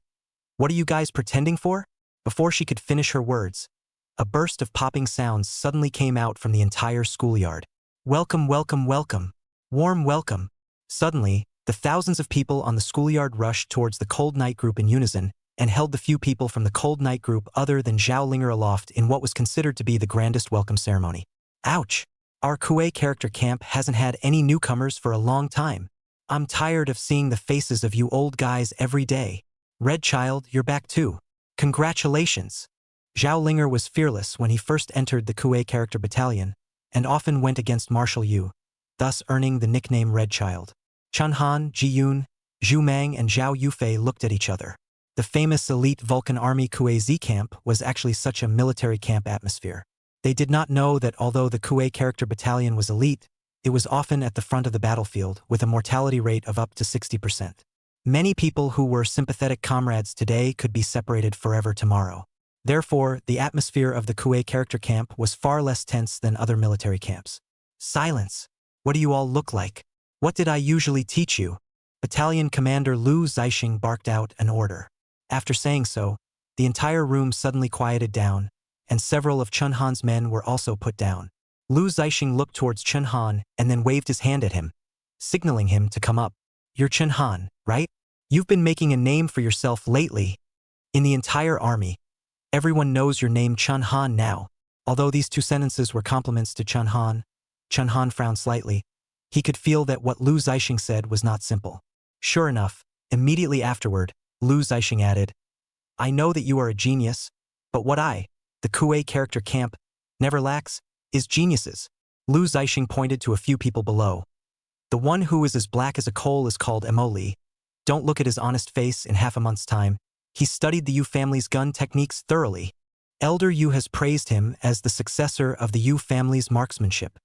"What are you guys pretending for?" Before she could finish her words, a burst of popping sounds suddenly came out from the entire schoolyard. Welcome, welcome, welcome. Warm welcome. Suddenly, the thousands of people on the schoolyard rushed towards the Cold Night group in unison and held the few people from the Cold Night group other than Zhao Linger aloft in what was considered to be the grandest welcome ceremony. Ouch! Our Kuei character camp hasn't had any newcomers for a long time. I'm tired of seeing the faces of you old guys every day. Red Child, you're back too. Congratulations! Zhao Linger was fearless when he first entered the Kuei character battalion, and often went against Marshal Yu, thus earning the nickname Red Child. Chun Han, Ji Yun, Zhu Mang and Zhao Yufei looked at each other. The famous elite Vulcan Army Kuei Z camp was actually such a military camp atmosphere. They did not know that although the Kuei character battalion was elite, it was often at the front of the battlefield with a mortality rate of up to 60%. Many people who were sympathetic comrades today could be separated forever tomorrow. Therefore, the atmosphere of the Kuei character camp was far less tense than other military camps. Silence! What do you all look like? What did I usually teach you? Battalion Commander Lu Zixing barked out an order. After saying so, the entire room suddenly quieted down, and several of Chun Han's men were also put down. Lu Zixing looked towards Chun Han and then waved his hand at him, signaling him to come up. You're Chun Han, right? You've been making a name for yourself lately. In the entire army, everyone knows your name Chun Han now. Although these two sentences were compliments to Chun Han frowned slightly. He could feel that what Lu Zixing said was not simple. Sure enough, immediately afterward, Lu Zixing added, I know that you are a genius, but what the Kuei character camp, never lacks, is geniuses. Lu Zixing pointed to a few people below. The one who is as black as a coal is called Emoli. Don't look at his honest face in half a month's time. He studied the Yu family's gun techniques thoroughly. Elder Yu has praised him as the successor of the Yu family's marksmanship.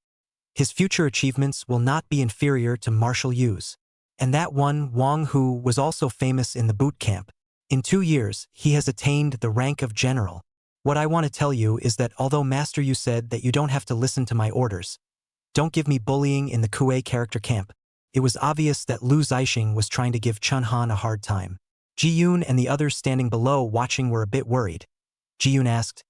His future achievements will not be inferior to Marshal Yu's. And that one, Wang Hu, was also famous in the boot camp. In 2 years, he has attained the rank of general. What I want to tell you is that although Master Yu said that you don't have to listen to my orders, don't give me bullying in the Kuei character camp, it was obvious that Lu Zixing was trying to give Chun Han a hard time. Ji Yun and the others standing below watching were a bit worried. Ji Yun asked,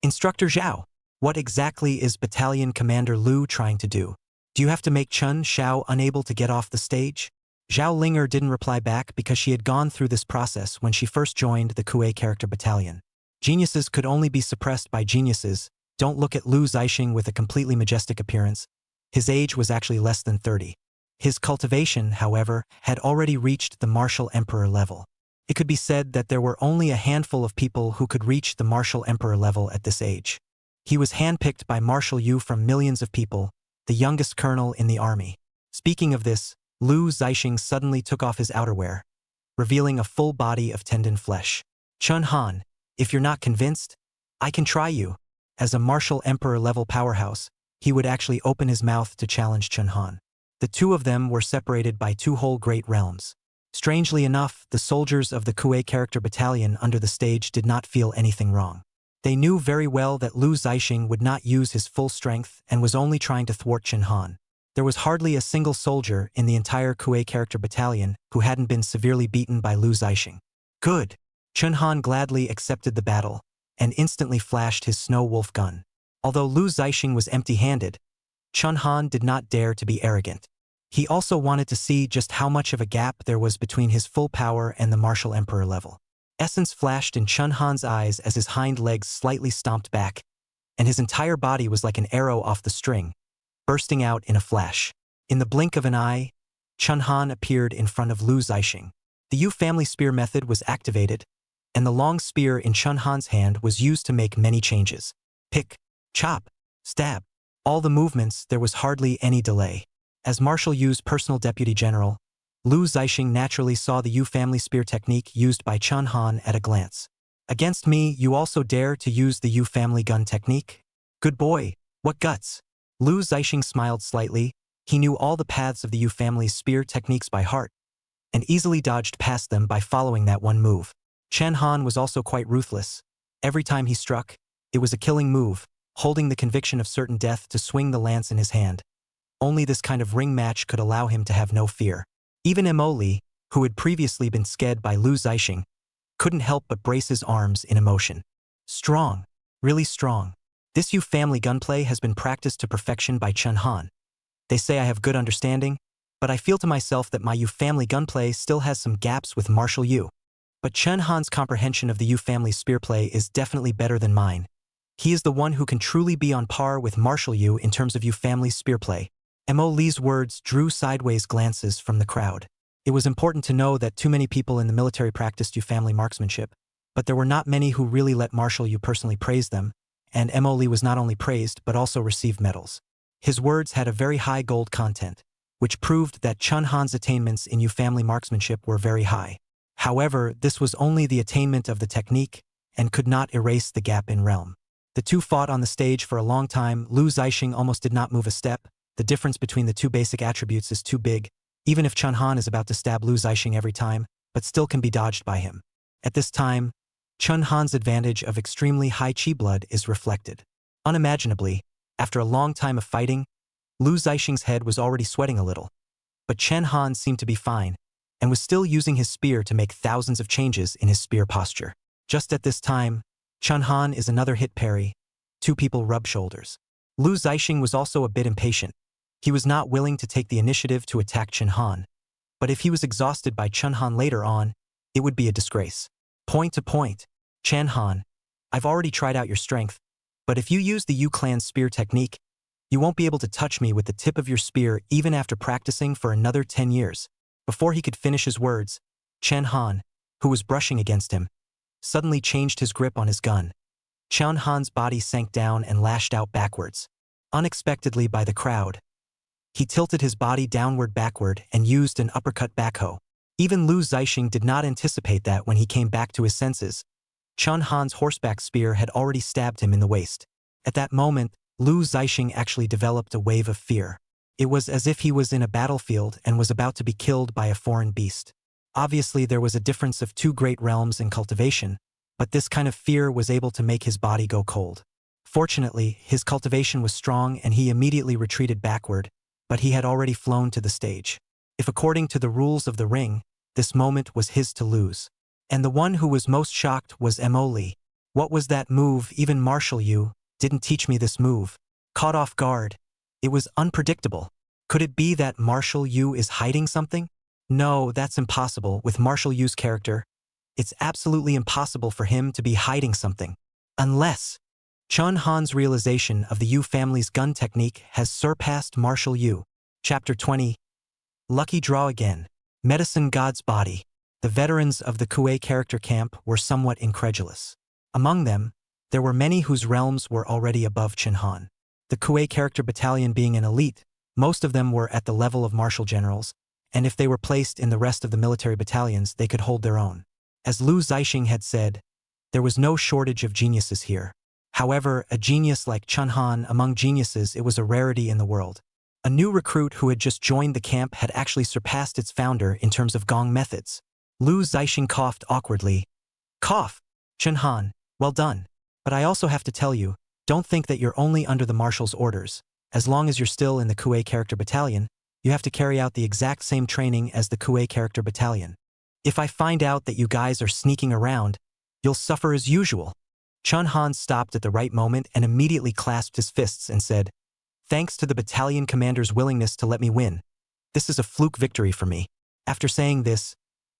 "Instructor Zhao, what exactly is Battalion Commander Lu trying to do? Do you have to make Chun Xiao unable to get off the stage?" Zhao Linger didn't reply back because she had gone through this process when she first joined the Kuei character battalion. Geniuses could only be suppressed by geniuses. Don't look at Lu Zixing with a completely majestic appearance. His age was actually less than 30. His cultivation, however, had already reached the martial emperor level. It could be said that there were only a handful of people who could reach the martial emperor level at this age. He was handpicked by Marshal Yu from millions of people, the youngest colonel in the army. Speaking of this, Lu Zixing suddenly took off his outerwear, revealing a full body of tendon flesh. "Chun Han, if you're not convinced, I can try you." As a martial emperor level powerhouse, he would actually open his mouth to challenge Chun Han. The two of them were separated by 2 whole great realms. Strangely enough, the soldiers of the Kuei character battalion under the stage did not feel anything wrong. They knew very well that Lu Zixing would not use his full strength and was only trying to thwart Chun Han. There was hardly a single soldier in the entire Kuei character battalion who hadn't been severely beaten by Lu Zixing. Good. Chun Han gladly accepted the battle and instantly flashed his snow wolf gun. Although Lu Zixing was empty-handed, Chun Han did not dare to be arrogant. He also wanted to see just how much of a gap there was between his full power and the martial emperor level. Essence flashed in Chun Han's eyes as his hind legs slightly stomped back, and his entire body was like an arrow off the string, bursting out in a flash. In the blink of an eye, Chun Han appeared in front of Lu Zixing. The Yu family spear method was activated, and the long spear in Chun Han's hand was used to make many changes. Pick, chop, stab. All the movements, there was hardly any delay. As Marshal Yu's personal deputy general, Lu Zixing naturally saw the Yu family spear technique used by Chun Han at a glance. "Against me, you also dare to use the Yu family gun technique? Good boy, what guts?" Lu Zixing smiled slightly. He knew all the paths of the Yu family's spear techniques by heart, and easily dodged past them by following that one move. Chun Han was also quite ruthless. Every time he struck, it was a killing move, holding the conviction of certain death to swing the lance in his hand. Only this kind of ring match could allow him to have no fear. Even Mo Li, who had previously been scared by Lu Zixing, couldn't help but brace his arms in emotion. Strong, really strong. This Yu family gunplay has been practiced to perfection by Chun Han. They say I have good understanding, but I feel to myself that my Yu family gunplay still has some gaps with Marshal Yu. But Chun Han's comprehension of the Yu family spearplay is definitely better than mine. He is the one who can truly be on par with Marshal Yu in terms of Yu family spearplay. Mo Li's words drew sideways glances from the crowd. It was important to know that too many people in the military practiced Yu family marksmanship, but there were not many who really let Marshal Yu personally praise them, and Mo Li was not only praised but also received medals. His words had a very high gold content, which proved that Chun Han's attainments in Yu family marksmanship were very high. However, this was only the attainment of the technique and could not erase the gap in realm. The two fought on the stage for a long time. Lu Zixing almost did not move a step. The difference between the two basic attributes is too big, even if Chun Han is about to stab Lu Zixing every time, but still can be dodged by him. At this time, Chun Han's advantage of extremely high chi blood is reflected. Unimaginably, after a long time of fighting, Lu Zixing's head was already sweating a little. But Chun Han seemed to be fine, and was still using his spear to make thousands of changes in his spear posture. Just at this time, Chun Han is another hit parry. 2 people rub shoulders. Lu Zixing was also a bit impatient. He was not willing to take the initiative to attack Chun Han. But if he was exhausted by Chun Han later on, it would be a disgrace. Point to point. Chun Han, I've already tried out your strength, but if you use the Yu clan's spear technique, you won't be able to touch me with the tip of your spear even after practicing for another 10 years. Before he could finish his words, Chun Han, who was brushing against him, suddenly changed his grip on his gun. Chun Han's body sank down and lashed out backwards. Unexpectedly by the crowd, he tilted his body downward backward and used an uppercut backhoe. Even Lu Zixing did not anticipate that when he came back to his senses. Chun Han's horseback spear had already stabbed him in the waist. At that moment, Lu Zixing actually developed a wave of fear. It was as if he was in a battlefield and was about to be killed by a foreign beast. Obviously, there was a difference of two great realms in cultivation, but this kind of fear was able to make his body go cold. Fortunately, his cultivation was strong and he immediately retreated backward, but he had already flown to the stage. If according to the rules of the ring, this moment was his to lose. And the one who was most shocked was Emily. What was that move? Even Marshal Yu didn't teach me this move. Caught off guard. It was unpredictable. Could it be that Marshal Yu is hiding something? No, that's impossible with Marshal Yu's character. It's absolutely impossible for him to be hiding something. Unless Chun Han's realization of the Yu family's gun technique has surpassed Marshal Yu. Chapter 20. Lucky draw again. Medicine God's body. The veterans of the Kuei character camp were somewhat incredulous. Among them, there were many whose realms were already above Chun Han. The Kuei character battalion being an elite, most of them were at the level of marshal generals, and if they were placed in the rest of the military battalions, they could hold their own. As Lu Zixing had said, there was no shortage of geniuses here. However, a genius like Chun Han among geniuses, it was a rarity in the world. A new recruit who had just joined the camp had actually surpassed its founder in terms of gong methods. Lu Zixing coughed awkwardly. Cough. Chun Han, well done. But I also have to tell you, don't think that you're only under the marshal's orders. As long as you're still in the Kuei character battalion, you have to carry out the exact same training as the Kuei character battalion. If I find out that you guys are sneaking around, you'll suffer as usual. Chun Han stopped at the right moment and immediately clasped his fists and said, thanks to the battalion commander's willingness to let me win. This is a fluke victory for me. After saying this,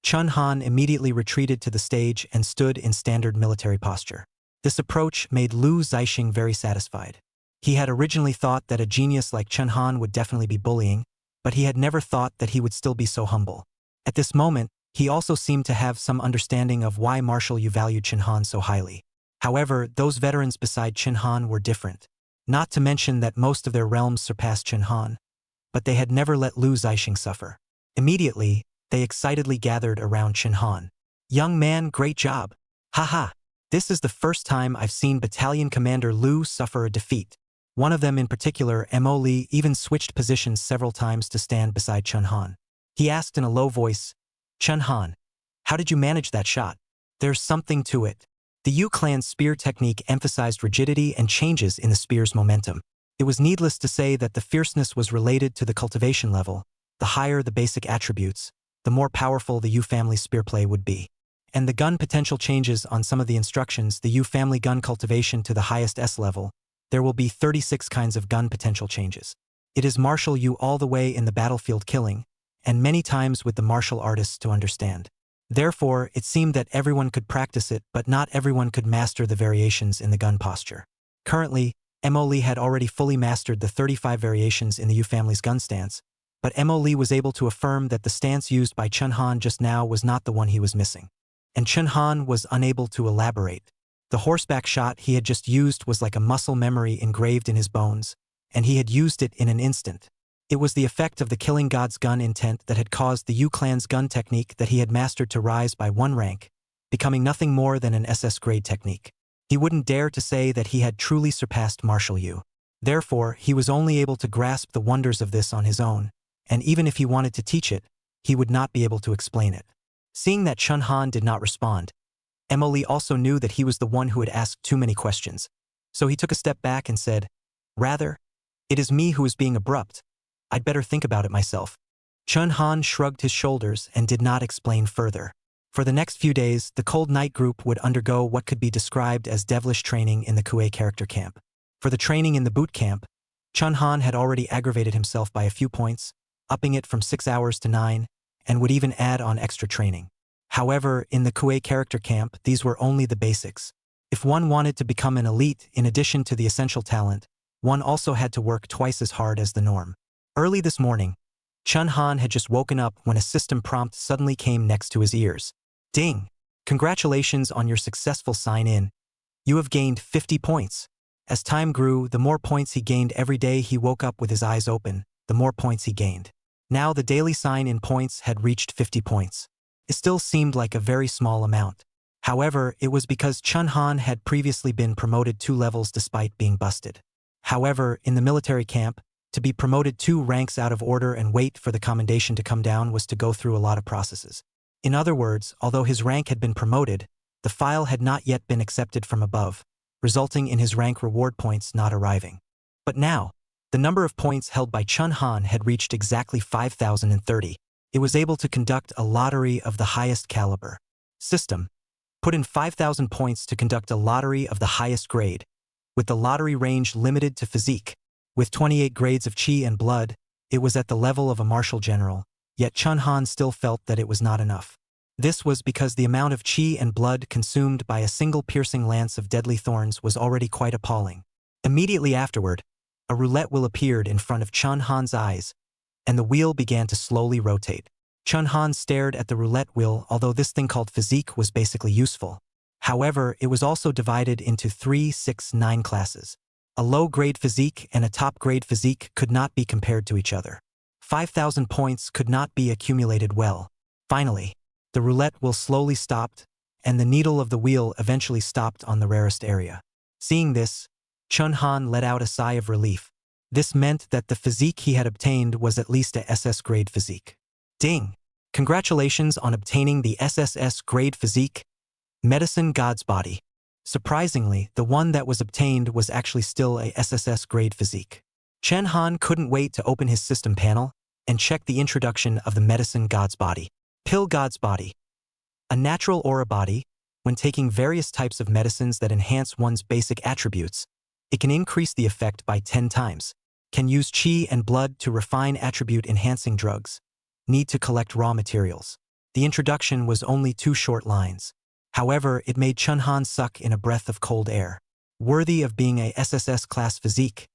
Chun Han immediately retreated to the stage and stood in standard military posture. This approach made Lu Zixing very satisfied. He had originally thought that a genius like Chun Han would definitely be bullying, but he had never thought that he would still be so humble. At this moment, he also seemed to have some understanding of why Marshal Yu valued Chun Han so highly. However, those veterans beside Chun Han were different. Not to mention that most of their realms surpassed Chun Han, but they had never let Lu Zixing suffer. Immediately, they excitedly gathered around Chun Han. Young man, great job. Haha, this is the first time I've seen Battalion Commander Lu suffer a defeat. One of them in particular, Emily, even switched positions several times to stand beside Chun Han. He asked in a low voice, Chun Han, how did you manage that shot? There's something to it. The Yu clan's spear technique emphasized rigidity and changes in the spear's momentum. It was needless to say that the fierceness was related to the cultivation level. The higher the basic attributes, the more powerful the Yu family spear play would be. And the gun potential changes on some of the instructions. The Yu family gun cultivation to the highest S level, there will be 36 kinds of gun potential changes. It is Marshal Yu all the way in the battlefield killing, and many times with the martial artists to understand. Therefore, it seemed that everyone could practice it, but not everyone could master the variations in the gun posture. Currently, Emily had already fully mastered the 35 variations in the Yu family's gun stance, but Emily was able to affirm that the stance used by Chun Han just now was not the one he was missing. And Chun Han was unable to elaborate. The horseback shot he had just used was like a muscle memory engraved in his bones, and he had used it in an instant. It was the effect of the killing god's gun intent that had caused the Yu clan's gun technique that he had mastered to rise by one rank, becoming nothing more than an SS grade technique. He wouldn't dare to say that he had truly surpassed Marshal Yu. Therefore, he was only able to grasp the wonders of this on his own, and even if he wanted to teach it, he would not be able to explain it. Seeing that Chun Han did not respond, Emily also knew that he was the one who had asked too many questions. So he took a step back and said, rather, it is me who is being abrupt. I'd better think about it myself. Chun Han shrugged his shoulders and did not explain further. For the next few days, the Cold Night group would undergo what could be described as devilish training in the Kuei character camp. For the training in the boot camp, Chun Han had already aggravated himself by a few points, upping it from 6 hours to 9, and would even add on extra training. However, in the Kuei character camp, these were only the basics. If one wanted to become an elite in addition to the essential talent, one also had to work twice as hard as the norm. Early this morning, Chun Han had just woken up when a system prompt suddenly came next to his ears. Ding! Congratulations on your successful sign-in. You have gained 50 points. As time grew, the more points he gained every day he woke up with his eyes open, the more points he gained. Now the daily sign-in points had reached 50 points. It still seemed like a very small amount. However, it was because Chun Han had previously been promoted 2 levels despite being busted. However, in the military camp, to be promoted 2 ranks out of order and wait for the commendation to come down was to go through a lot of processes. In other words, although his rank had been promoted, the file had not yet been accepted from above, resulting in his rank reward points not arriving. But now, the number of points held by Chun Han had reached exactly 5,030. It was able to conduct a lottery of the highest caliber. System. Put in 5,000 points to conduct a lottery of the highest grade, with the lottery range limited to physique. With 28 grades of chi and blood, it was at the level of a marshal general, yet Chun Han still felt that it was not enough. This was because the amount of chi and blood consumed by a single piercing lance of deadly thorns was already quite appalling. Immediately afterward, a roulette wheel appeared in front of Chun Han's eyes, and the wheel began to slowly rotate. Chun Han stared at the roulette wheel, although this thing called physique was basically useful. However, it was also divided into 3, 6, 9 classes. A low-grade physique and a top-grade physique could not be compared to each other. 5,000 points could not be accumulated well. Finally, the roulette wheel slowly stopped, and the needle of the wheel eventually stopped on the rarest area. Seeing this, Chun Han let out a sigh of relief. This meant that the physique he had obtained was at least a SS grade physique. Ding! Congratulations on obtaining the SSS grade physique, Medicine God's Body. Surprisingly, the one that was obtained was actually still a SSS grade physique. Chun Han couldn't wait to open his system panel and check the introduction of the Medicine God's Body. Pill God's Body. A natural aura body, when taking various types of medicines that enhance one's basic attributes, it can increase the effect by 10 times. Can use chi and blood to refine attribute-enhancing drugs. Need to collect raw materials. The introduction was only 2 short lines. However, it made Chun Han suck in a breath of cold air. Worthy of being a SSS class physique,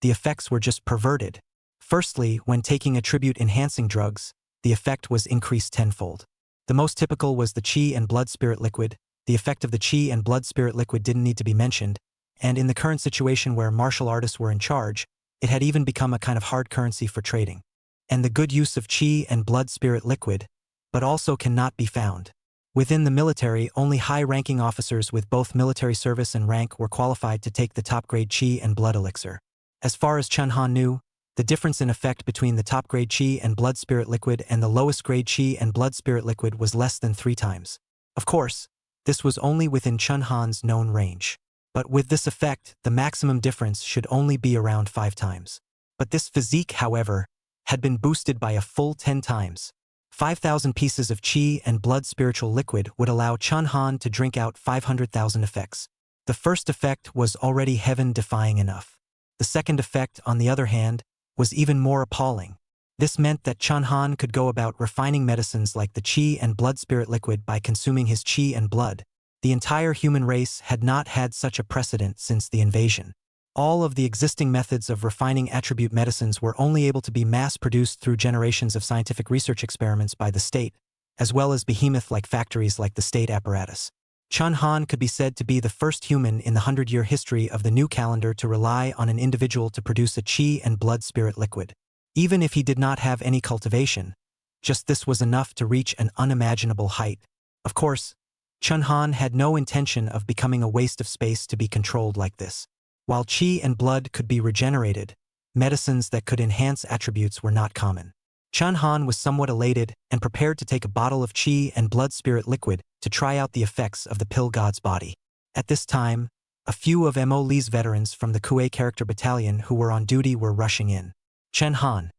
the effects were just perverted. Firstly, when taking attribute-enhancing drugs, the effect was increased tenfold. The most typical was the chi and blood spirit liquid. The effect of the chi and blood spirit liquid didn't need to be mentioned, and in the current situation where martial artists were in charge, it had even become a kind of hard currency for trading. And the good use of chi and blood spirit liquid, but also cannot be found. Within the military, only high-ranking officers with both military service and rank were qualified to take the top-grade chi and blood elixir. As far as Chun Han knew, the difference in effect between the top-grade chi and blood spirit liquid and the lowest-grade chi and blood spirit liquid was less than 3 times. Of course, this was only within Chun Han's known range. But with this effect, the maximum difference should only be around 5 times. But this physique, however, had been boosted by a full 10 times. 5,000 pieces of chi and blood spiritual liquid would allow Chun Han to drink out 500,000 effects. The first effect was already heaven-defying enough. The second effect, on the other hand, was even more appalling. This meant that Chun Han could go about refining medicines like the chi and blood spirit liquid by consuming his chi and blood. The entire human race had not had such a precedent since the invasion. All of the existing methods of refining attribute medicines were only able to be mass-produced through generations of scientific research experiments by the state, as well as behemoth-like factories like the state apparatus. Chun Han could be said to be the first human in the 100-year history of the new calendar to rely on an individual to produce a chi and blood spirit liquid. Even if he did not have any cultivation, just this was enough to reach an unimaginable height. Of course, Chun Han had no intention of becoming a waste of space to be controlled like this. While chi and blood could be regenerated, medicines that could enhance attributes were not common. Chun Han was somewhat elated and prepared to take a bottle of chi and blood spirit liquid to try out the effects of the pill God's Body. At this time, a few of Mo Lee's veterans from the Kuei character battalion who were on duty were rushing in. Chun Han,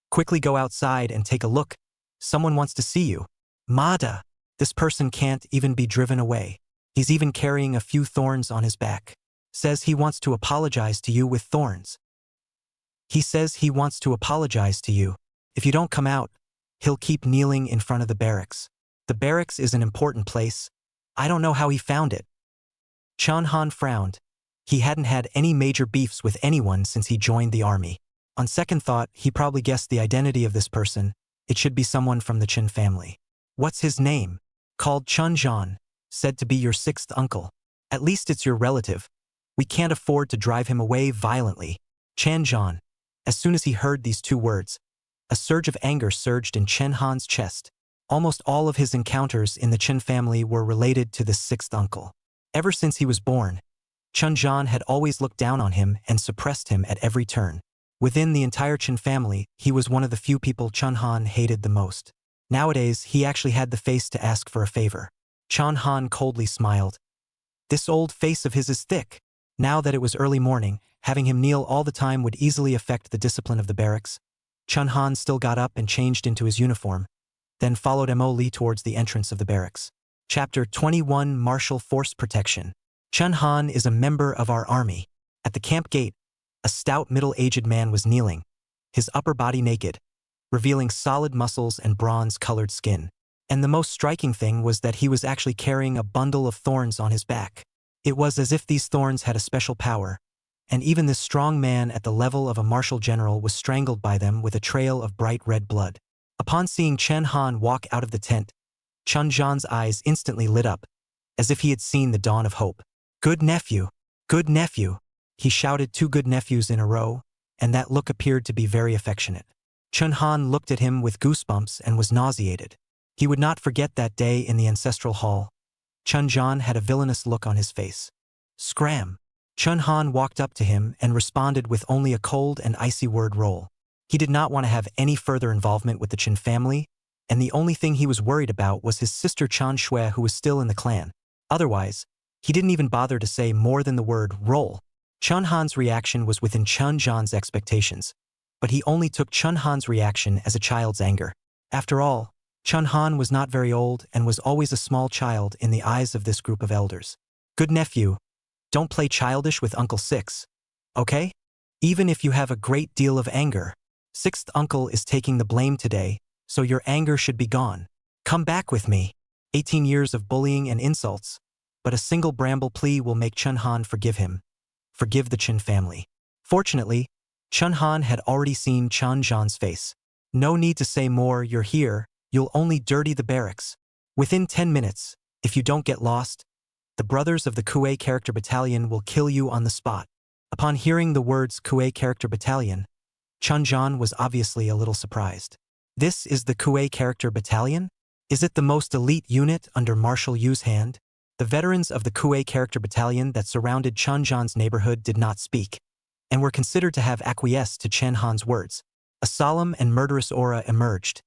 quickly go outside and take a look. Someone wants to see you. Mada. This person can't even be driven away. He's even carrying a few thorns on his back. Says he wants to apologize to you with thorns. He says he wants to apologize to you. If you don't come out, he'll keep kneeling in front of the barracks. The barracks is an important place. I don't know how he found it. Chun Han frowned. He hadn't had any major beefs with anyone since he joined the army. On second thought, he probably guessed the identity of this person. It should be someone from the Chin family. What's his name? Called Chun Zhan, said to be your 6th uncle. At least it's your relative. We can't afford to drive him away violently. Chan Zhan. As soon as he heard these 2 words, a surge of anger surged in Chun Han's chest. Almost all of his encounters in the Chen family were related to this sixth uncle. Ever since he was born, Chun Zhan had always looked down on him and suppressed him at every turn. Within the entire Chen family, he was one of the few people Chun Han hated the most. Nowadays, he actually had the face to ask for a favor. Chun Han coldly smiled. This old face of his is thick. Now that it was early morning, having him kneel all the time would easily affect the discipline of the barracks. Chun Han still got up and changed into his uniform, then followed Mo Li towards the entrance of the barracks. Chapter 21 Martial Force Protection. Chun Han is a member of our army. At the camp gate, a stout middle-aged man was kneeling, his upper body naked, revealing solid muscles and bronze-colored skin. And the most striking thing was that he was actually carrying a bundle of thorns on his back. It was as if these thorns had a special power, and even this strong man at the level of a martial general was strangled by them with a trail of bright red blood. Upon seeing Chen Han walk out of the tent, Chun Zhan's eyes instantly lit up, as if he had seen the dawn of hope. Good nephew! Good nephew! He shouted 2 good nephews in a row, and that look appeared to be very affectionate. Chun Han looked at him with goosebumps and was nauseated. He would not forget that day in the ancestral hall. Chun Zhan had a villainous look on his face. Scram! Chun Han walked up to him and responded with only a cold and icy word roll. He did not want to have any further involvement with the Chen family, and the only thing he was worried about was his sister Chan Shui, who was still in the clan. Otherwise, he didn't even bother to say more than the word roll. Chun Han's reaction was within Chun Zhan's expectations, but he only took Chun Han's reaction as a child's anger. After all, Chun Han was not very old and was always a small child in the eyes of this group of elders. Good nephew, don't play childish with Uncle Six, okay? Even if you have a great deal of anger, Sixth Uncle is taking the blame today, so your anger should be gone. Come back with me. 18 years of bullying and insults, but a single bramble plea will make Chun Han forgive him. Forgive the Chen family. Fortunately, Chun Han had already seen Chun Zhan's face. No need to say more, you're here, you'll only dirty the barracks. Within 10 minutes, if you don't get lost, the brothers of the Kuei Character Battalion will kill you on the spot. Upon hearing the words Kuei Character Battalion, Chun Zhan was obviously a little surprised. This is the Kuei Character Battalion? Is it the most elite unit under Marshal Yu's hand? The veterans of the Kuei Character Battalion that surrounded Chun Zhan's neighborhood did not speak, and were considered to have acquiesced to Chen Han's words. A solemn and murderous aura emerged,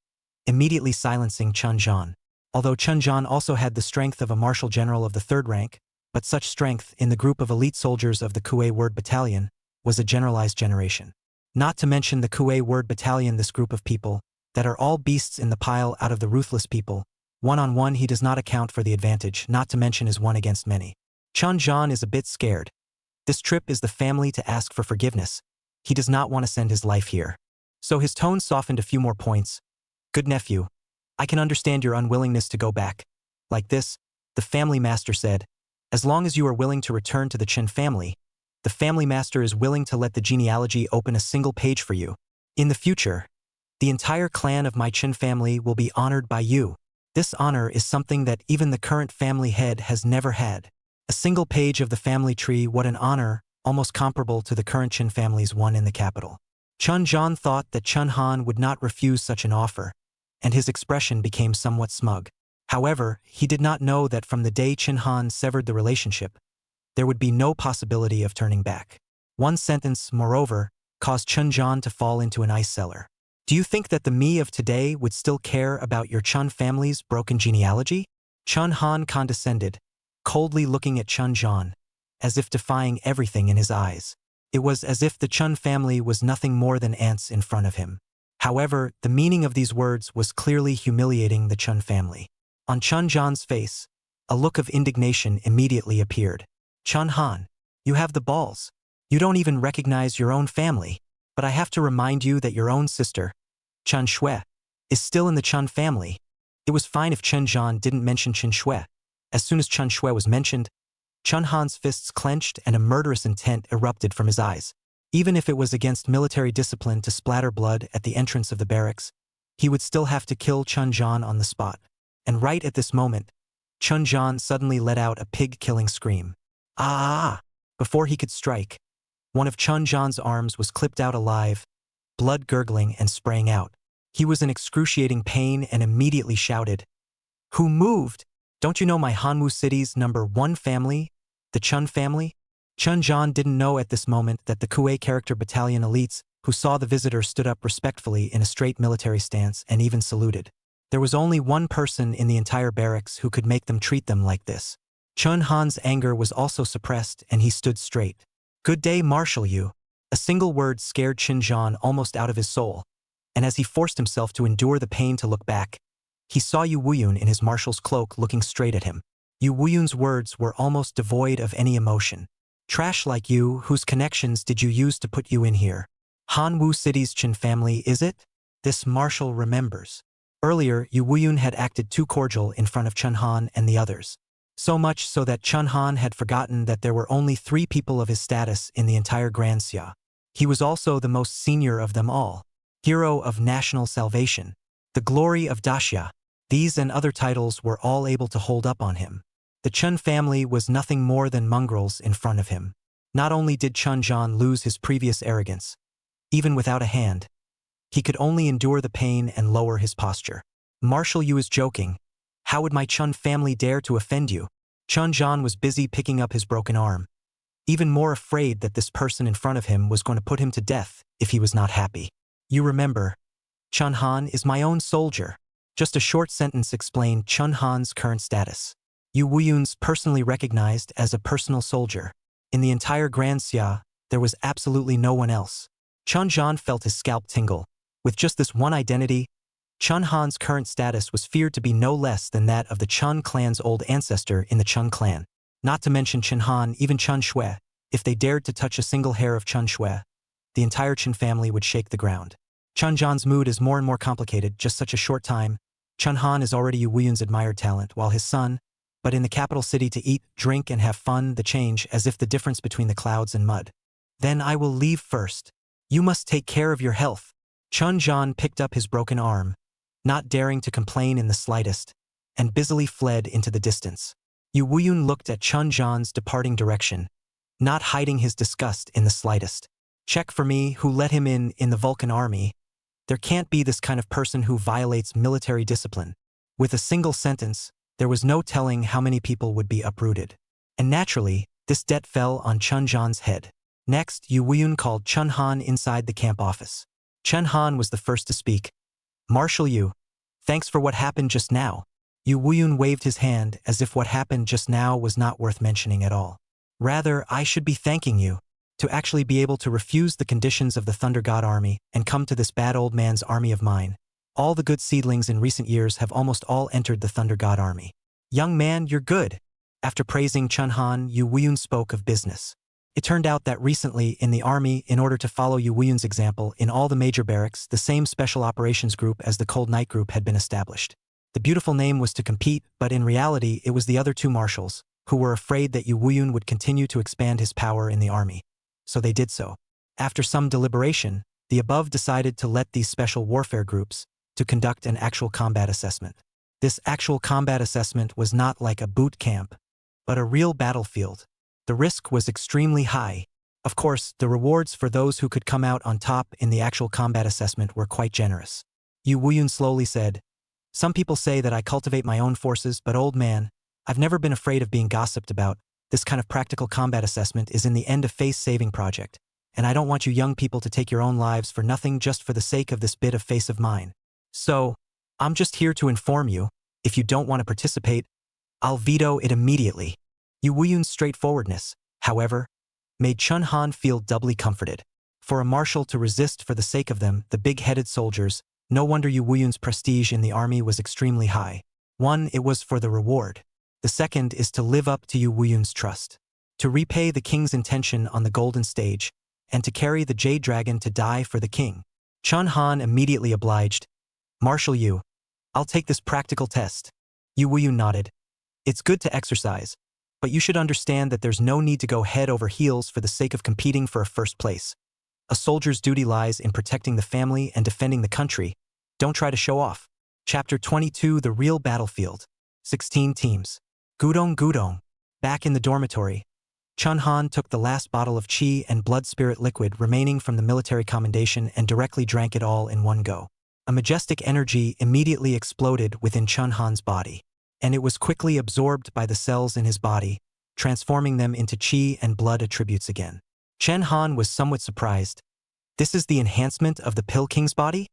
immediately silencing Chun Zhan. Although Chun Zhan also had the strength of a martial general of the 3rd rank, but such strength in the group of elite soldiers of the Kuei Word Battalion was a generalized generation. Not to mention the Kuei Word Battalion, this group of people that are all beasts in the pile out of the ruthless people. One-on-one he does not account for the advantage, not to mention his one against many. Chun Zhan is a bit scared. This trip is the family to ask for forgiveness. He does not want to send his life here. So his tone softened a few more points. Good nephew, I can understand your unwillingness to go back. Like this, the family master said, as long as you are willing to return to the Chen family, the family master is willing to let the genealogy open a single page for you. In the future, the entire clan of my Chen family will be honored by you. This honor is something that even the current family head has never had. A single page of the family tree, what an honor, almost comparable to the current Chen family's one in the capital. Chun Zhan thought that Chun Han would not refuse such an offer, and his expression became somewhat smug. However, he did not know that from the day Chun Han severed the relationship, there would be no possibility of turning back. One sentence, moreover, caused Chun Zhan to fall into an ice cellar. Do you think that the me of today would still care about your Chun family's broken genealogy? Chun Han condescended, coldly looking at Chun Zhan, as if defying everything in his eyes. It was as if the Chun family was nothing more than ants in front of him. However, the meaning of these words was clearly humiliating the Chun family. On Chun Zhan's face, a look of indignation immediately appeared. Chun Han, you have the balls. You don't even recognize your own family. But I have to remind you that your own sister, Chun Shui, is still in the Chun family. It was fine if Chun Zhan didn't mention Chun Shui. As soon as Chun Shui was mentioned, Chun Han's fists clenched and a murderous intent erupted from his eyes. Even if it was against military discipline to splatter blood at the entrance of the barracks, he would still have to kill Chun Zhan on the spot. And right at this moment, Chun Zhan suddenly let out a pig-killing scream. Ah! Before he could strike, one of Chun Zhan's arms was clipped out alive, blood gurgling and spraying out. He was in excruciating pain and immediately shouted, "Who moved? Don't you know my Hanwoo City's #1 family? The Chun family?" Chun Jan didn't know at this moment that the Kuei character battalion elites who saw the visitor stood up respectfully in a straight military stance and even saluted. There was only one person in the entire barracks who could make them treat them like this. Chun Han's anger was also suppressed and he stood straight. "Good day, Marshal you." A single word scared Chin Jan almost out of his soul, and as he forced himself to endure the pain to look back, he saw Yu Wuyun in his marshal's cloak looking straight at him. Yu Wuyun's words were almost devoid of any emotion. "Trash like you, whose connections did you use to put you in here? Hanwoo City's Chin family, is it?" This marshal remembers. Earlier, Yu Wuyun had acted too cordial in front of Chun Han and the others. So much so that Chun Han had forgotten that there were only 3 people of his status in the entire Grand Xia. He was also the most senior of them all. Hero of National Salvation. The Glory of Daxia. These and other titles were all able to hold up on him. The Chun family was nothing more than mongrels in front of him. Not only did Chun Jan lose his previous arrogance, even without a hand, he could only endure the pain and lower his posture. "Marshal, you is joking. How would my Chun family dare to offend you?" Chun Jan was busy picking up his broken arm, even more afraid that this person in front of him was going to put him to death if he was not happy. "You remember, Chun Han is my own soldier." Just a short sentence explained Chun Han's current status. Yu Wuyun's personally recognized as a personal soldier. In the entire Grand Xia, there was absolutely no one else. Chun Jan felt his scalp tingle. With just this one identity, Chun Han's current status was feared to be no less than that of the Chun clan's old ancestor in the Chun clan. Not to mention Chun Han, even Chun Shui. If they dared to touch a single hair of Chun Shui, the entire Chun family would shake the ground. Chun Jan's mood is more and more complicated. Just such a short time, Chun Han is already Yu Wuyun's admired talent, while his son, but in the capital city to eat, drink, and have fun, the change as if the difference between the clouds and mud. "Then I will leave first. You must take care of your health." Chun Jan picked up his broken arm, not daring to complain in the slightest, and busily fled into the distance. Yu Wuyun looked at Chun Jan's departing direction, not hiding his disgust in the slightest. "Check for me who let him in the Vulcan army. There can't be this kind of person who violates military discipline." With a single sentence, there was no telling how many people would be uprooted. And naturally, this debt fell on Chun Jan's head. Next, Yu Wuyun called Chun Han inside the camp office. Chun Han was the first to speak. "Marshal Yu, thanks for what happened just now." Yu Wuyun waved his hand as if what happened just now was not worth mentioning at all. "Rather, I should be thanking you. To actually be able to refuse the conditions of the Thunder God army and come to this bad old man's army of mine. All the good seedlings in recent years have almost all entered the Thunder God army." "Young man, you're good." After praising Chun Han, Yu Wuyun spoke of business. It turned out that recently in the army, in order to follow Yu Wuyun's example, in all the major barracks, the same special operations group as the Cold Night group had been established. The beautiful name was to compete, but in reality it was the other 2 marshals, who were afraid that Yu Wuyun would continue to expand his power in the army. So they did so. After some deliberation, the above decided to let these special warfare groups to conduct an actual combat assessment. This actual combat assessment was not like a boot camp, but a real battlefield. The risk was extremely high. Of course, the rewards for those who could come out on top in the actual combat assessment were quite generous. Yu Wuyun slowly said, "Some people say that I cultivate my own forces, but old man, I've never been afraid of being gossiped about. This kind of practical combat assessment is in the end a face-saving project, and I don't want you young people to take your own lives for nothing just for the sake of this bit of face of mine. So, I'm just here to inform you, if you don't want to participate, I'll veto it immediately." Yu Wuyun's straightforwardness, however, made Chun Han feel doubly comforted. For a marshal to resist for the sake of them, the big-headed soldiers, no wonder Yu Wuyun's prestige in the army was extremely high. One, it was for the reward. The second is to live up to Yu Wuyun's trust, to repay the king's intention on the golden stage, and to carry the Jade Dragon to die for the king. Chun Han immediately obliged. "Marshal Yu, I'll take this practical test." Yu Wuyun nodded. "It's good to exercise, but you should understand that there's no need to go head over heels for the sake of competing for a first place. A soldier's duty lies in protecting the family and defending the country. Don't try to show off." Chapter 22, The Real Battlefield. 16 teams. Gudong Gudong. Back in the dormitory, Chun Han took the last bottle of qi and blood spirit liquid remaining from the military commendation and directly drank it all in one go. A majestic energy immediately exploded within Chun Han's body, and it was quickly absorbed by the cells in his body, transforming them into chi and blood attributes again. Chen Han was somewhat surprised. This is the enhancement of the Pill King's body?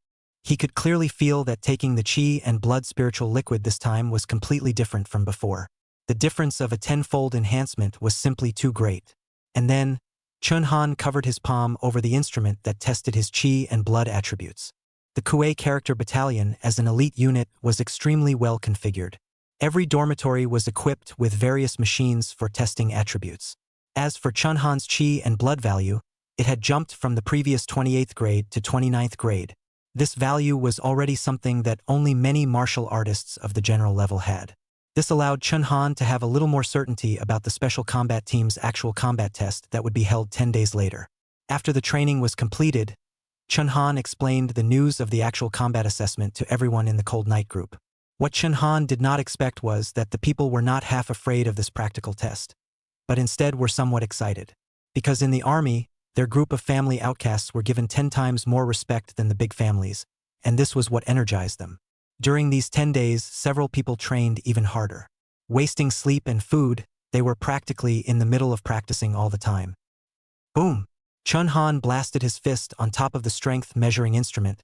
He could clearly feel that taking the chi and blood spiritual liquid this time was completely different from before. The difference of a tenfold enhancement was simply too great. And then, Chun Han covered his palm over the instrument that tested his chi and blood attributes. The Kuei character battalion as an elite unit was extremely well configured. Every dormitory was equipped with various machines for testing attributes. As for Chun Han's chi and blood value, it had jumped from the previous 28th grade to 29th grade. This value was already something that only many martial artists of the general level had. This allowed Chun Han to have a little more certainty about the special combat team's actual combat test that would be held 10 days later. After the training was completed, Chun Han explained the news of the actual combat assessment to everyone in the Cold Night group. What Chun Han did not expect was that the people were not half afraid of this practical test, but instead were somewhat excited. Because in the army, their group of family outcasts were given 10 times more respect than the big families, and this was what energized them. During these 10 days, several people trained even harder. Wasting sleep and food, they were practically in the middle of practicing all the time. Boom! Chun Han blasted his fist on top of the strength measuring instrument,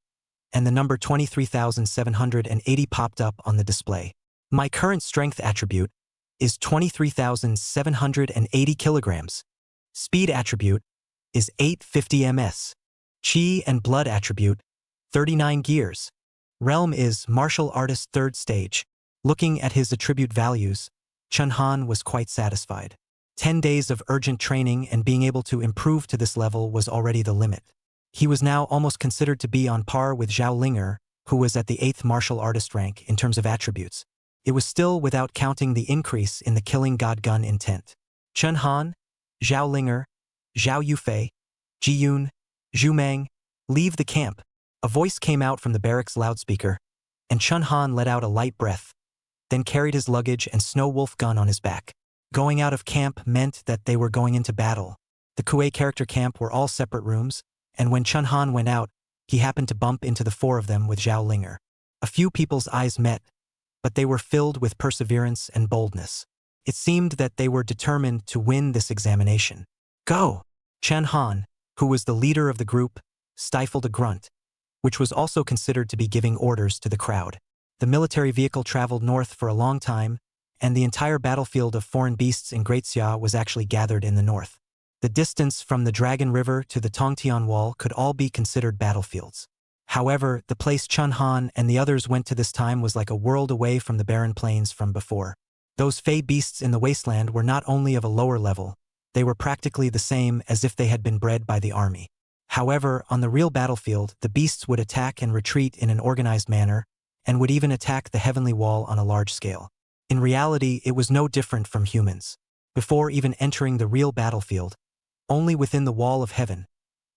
and the number 23,780 popped up on the display. My current strength attribute is 23,780 kilograms. Speed attribute is 850 ms. Chi and blood attribute, 39 gears. Realm is martial artist 3rd stage. Looking at his attribute values, Chun Han was quite satisfied. 10 days of urgent training and being able to improve to this level was already the limit. He was now almost considered to be on par with Zhao Linger, who was at the 8th martial artist rank in terms of attributes. It was still without counting the increase in the killing god gun intent. Chun Han, Zhao Linger, Zhao Yufei, Jiyun, Zhu Meng, leave the camp. A voice came out from the barracks loudspeaker, and Chun Han let out a light breath, then carried his luggage and snow wolf gun on his back. Going out of camp meant that they were going into battle. The Kuei character camp were all separate rooms, and when Chun Han went out, he happened to bump into the 4 of them with Zhao Linger. A few people's eyes met, but they were filled with perseverance and boldness. It seemed that they were determined to win this examination. Go! Chun Han, who was the leader of the group, stifled a grunt, which was also considered to be giving orders to the crowd. The military vehicle traveled north for a long time, and the entire battlefield of foreign beasts in Great Xia was actually gathered in the north. The distance from the Dragon River to the Tongtian Wall could all be considered battlefields. However, the place Chun Han and the others went to this time was like a world away from the barren plains from before. Those fey beasts in the wasteland were not only of a lower level, they were practically the same as if they had been bred by the army. However, on the real battlefield, the beasts would attack and retreat in an organized manner, and would even attack the heavenly wall on a large scale. In reality, it was no different from humans. Before even entering the real battlefield, only within the wall of heaven,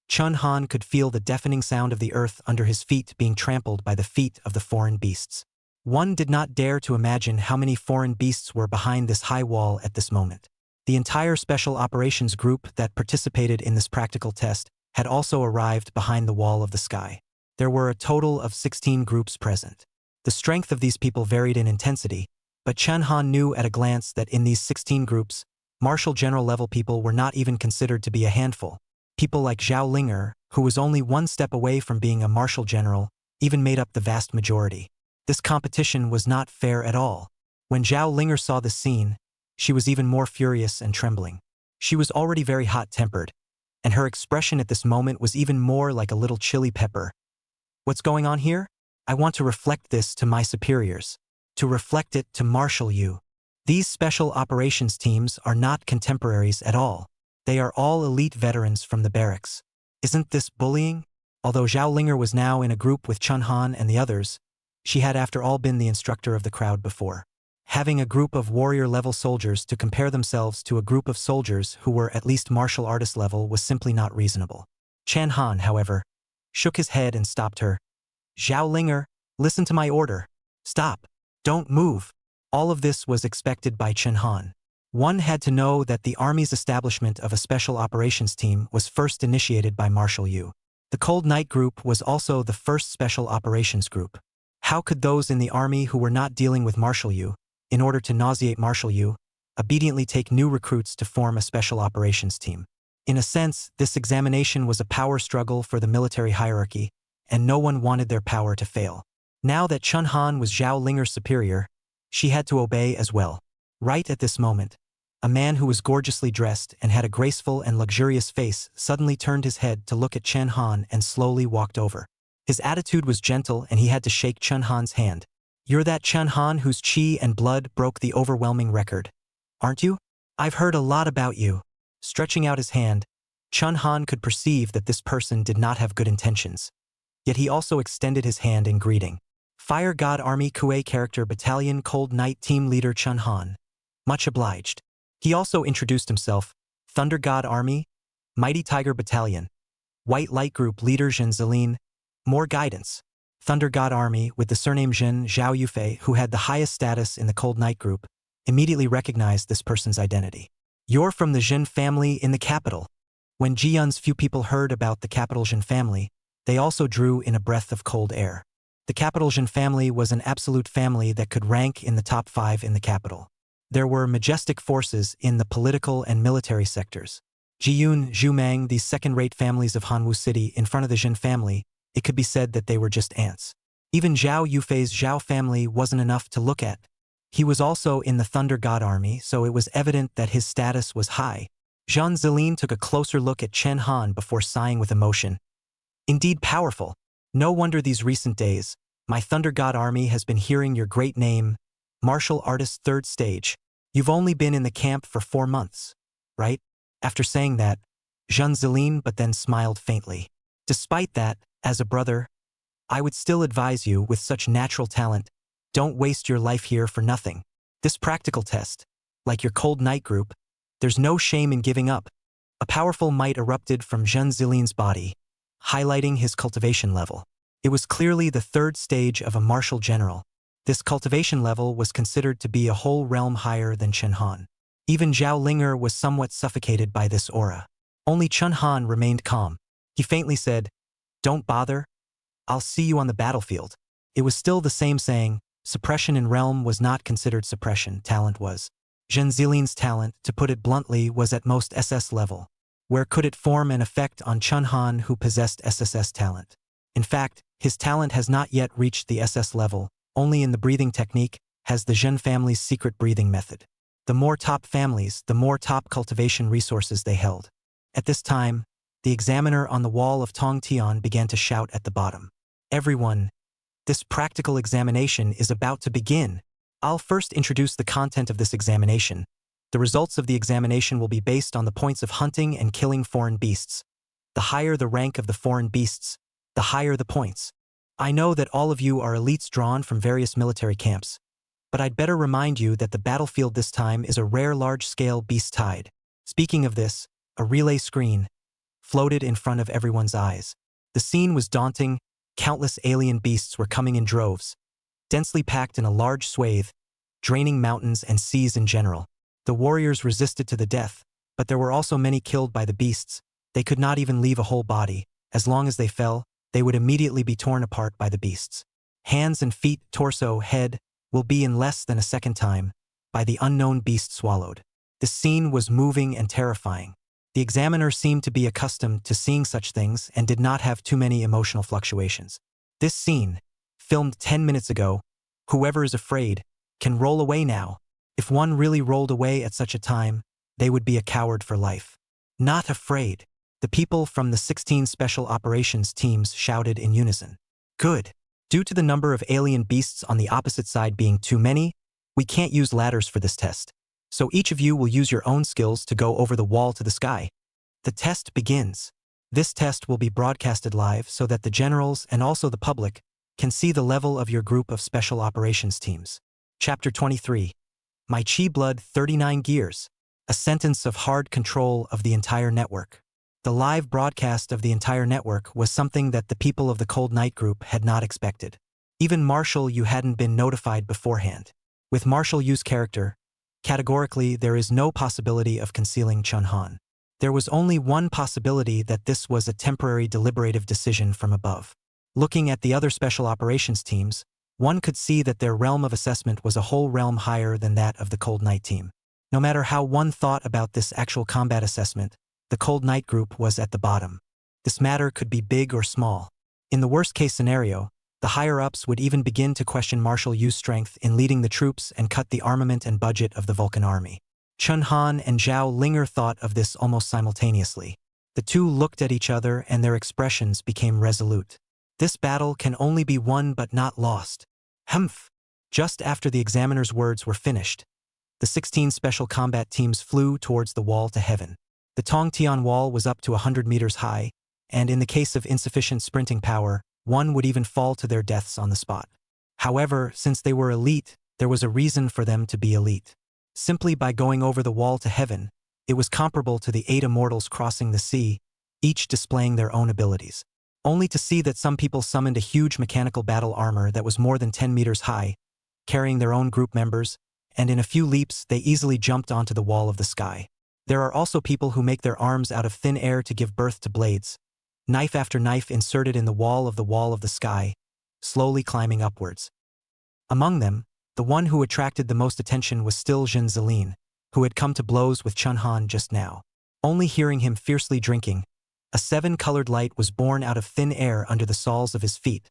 Chun Han could feel the deafening sound of the earth under his feet being trampled by the feet of the foreign beasts. One did not dare to imagine how many foreign beasts were behind this high wall at this moment. The entire special operations group that participated in this practical test had also arrived behind the wall of the sky. There were a total of 16 groups present. The strength of these people varied in intensity, but Chun Han knew at a glance that in these 16 groups, martial general level people were not even considered to be a handful. People like Zhao Linger, who was only one step away from being a martial general, even made up the vast majority. This competition was not fair at all. When Zhao Linger saw this scene, she was even more furious and trembling. She was already very hot-tempered, and her expression at this moment was even more like a little chili pepper. What's going on here? I want to reflect this to my superiors. To reflect it to Marshal Yu. These special operations teams are not contemporaries at all. They are all elite veterans from the barracks. Isn't this bullying? Although Zhao Linger was now in a group with Chun Han and the others, she had after all been the instructor of the crowd before. Having a group of warrior-level soldiers to compare themselves to a group of soldiers who were at least martial artist level was simply not reasonable. Chun Han, however, shook his head and stopped her. Zhao Linger, listen to my order. Stop. Don't move. All of this was expected by Chun Han. One had to know that the army's establishment of a special operations team was first initiated by Marshal Yu. The Cold Night Group was also the first special operations group. How could those in the army who were not dealing with Marshal Yu, in order to nauseate Marshal Yu, obediently take new recruits to form a special operations team? In a sense, this examination was a power struggle for the military hierarchy, and no one wanted their power to fail. Now that Chun Han was Zhao Linger's superior, she had to obey as well. Right at this moment, a man who was gorgeously dressed and had a graceful and luxurious face suddenly turned his head to look at Chen Han and slowly walked over. His attitude was gentle and he had to shake Chen Han's hand. "You're that Chen Han whose chi and blood broke the overwhelming record, aren't you? I've heard a lot about you." Stretching out his hand, Chen Han could perceive that this person did not have good intentions. Yet he also extended his hand in greeting. "Fire God Army Kuei Character Battalion Cold Night Team Leader Chen Han. Much obliged." He also introduced himself, "Thunder God Army, Mighty Tiger Battalion, White Light Group Leader Zhen Zilin, more guidance." Thunder God Army, with the surname Zhen Zhao Yufei, who had the highest status in the Cold Night Group, immediately recognized this person's identity. "You're from the Zhen family in the capital." When Jiyun's few people heard about the capital Zhen family, they also drew in a breath of cold air. The capital Zhen family was an absolute family that could rank in the top 5 in the capital. There were majestic forces in the political and military sectors. Jiyun, Zhumang, these second-rate families of Hanwu City in front of the Zhen family, it could be said that they were just ants. Even Zhao Yufei's Zhao family wasn't enough to look at. He was also in the Thunder God Army, so it was evident that his status was high. Zhen Zilin took a closer look at Chen Han before sighing with emotion. "Indeed powerful. No wonder these recent days, my Thunder God Army has been hearing your great name, Martial Artist 3rd Stage. You've only been in the camp for 4 months, right?" After saying that, Zhen Zilin but then smiled faintly. "Despite that, as a brother, I would still advise you with such natural talent, don't waste your life here for nothing. This practical test, like your Cold Night Group, there's no shame in giving up." A powerful might erupted from Zhen Zilin's body, highlighting his cultivation level. It was clearly the 3rd stage of a martial general. This cultivation level was considered to be a whole realm higher than Chen Han. Even Zhao Linger was somewhat suffocated by this aura. Only Chen Han remained calm. He faintly said, "Don't bother. I'll see you on the battlefield." It was still the same saying, suppression in realm was not considered suppression, talent was. Zhen Zilin's talent, to put it bluntly, was at most SS level. Where could it form an effect on Chen Han who possessed SSS talent? In fact, his talent has not yet reached the SS level. Only in the breathing technique has the Zhen family's secret breathing method. The more top families, the more top cultivation resources they held. At this time, the examiner on the wall of Tong Tian began to shout at the bottom. "Everyone, this practical examination is about to begin. I'll first introduce the content of this examination. The results of the examination will be based on the points of hunting and killing foreign beasts. The higher the rank of the foreign beasts, the higher the points. I know that all of you are elites drawn from various military camps, but I'd better remind you that the battlefield this time is a rare large-scale beast tide." Speaking of this, a relay screen floated in front of everyone's eyes. The scene was daunting. Countless alien beasts were coming in droves, densely packed in a large swathe, draining mountains and seas in general. The warriors resisted to the death, but there were also many killed by the beasts. They could not even leave a whole body. As long as they fell, they would immediately be torn apart by the beasts. Hands and feet, torso, head, will be in less than a second time, by the unknown beast swallowed. The scene was moving and terrifying. The examiner seemed to be accustomed to seeing such things and did not have too many emotional fluctuations. This scene, filmed 10 minutes ago, whoever is afraid, can roll away now. If one really rolled away at such a time, they would be a coward for life. "Not afraid," the people from the 16 special operations teams shouted in unison. "Good. Due to the number of alien beasts on the opposite side being too many, we can't use ladders for this test. So each of you will use your own skills to go over the wall to the sky. The test begins. This test will be broadcasted live so that the generals and also the public can see the level of your group of special operations teams." Chapter 23. My Chi Blood 39 Gears. A sentence of hard control of the entire network. The live broadcast of the entire network was something that the people of the Cold Night Group had not expected. Even Marshal Yu hadn't been notified beforehand. With Marshal Yu's character, categorically there is no possibility of concealing Chen Han. There was only one possibility that this was a temporary deliberative decision from above. Looking at the other special operations teams, one could see that their realm of assessment was a whole realm higher than that of the Cold Night team. No matter how one thought about this actual combat assessment, the Cold Night group was at the bottom. This matter could be big or small. In the worst-case scenario, the higher-ups would even begin to question Marshal Yu's strength in leading the troops and cut the armament and budget of the Vulcan army. Chun Han and Zhao Linger thought of this almost simultaneously. The two looked at each other and their expressions became resolute. This battle can only be won but not lost. Humph! Just after the examiner's words were finished, the 16 special combat teams flew towards the wall to heaven. The Tongtian wall was up to 100 meters high, and in the case of insufficient sprinting power, one would even fall to their deaths on the spot. However, since they were elite, there was a reason for them to be elite. Simply by going over the wall to heaven, it was comparable to the 8 immortals crossing the sea, each displaying their own abilities. Only to see that some people summoned a huge mechanical battle armor that was more than 10 meters high, carrying their own group members, and in a few leaps they easily jumped onto the wall of the sky. There are also people who make their arms out of thin air to give birth to blades, knife after knife inserted in the wall of the sky, slowly climbing upwards. Among them, the one who attracted the most attention was still Jin Zilin, who had come to blows with Chun Han just now. Only hearing him fiercely drinking, a 7-colored light was born out of thin air under the soles of his feet,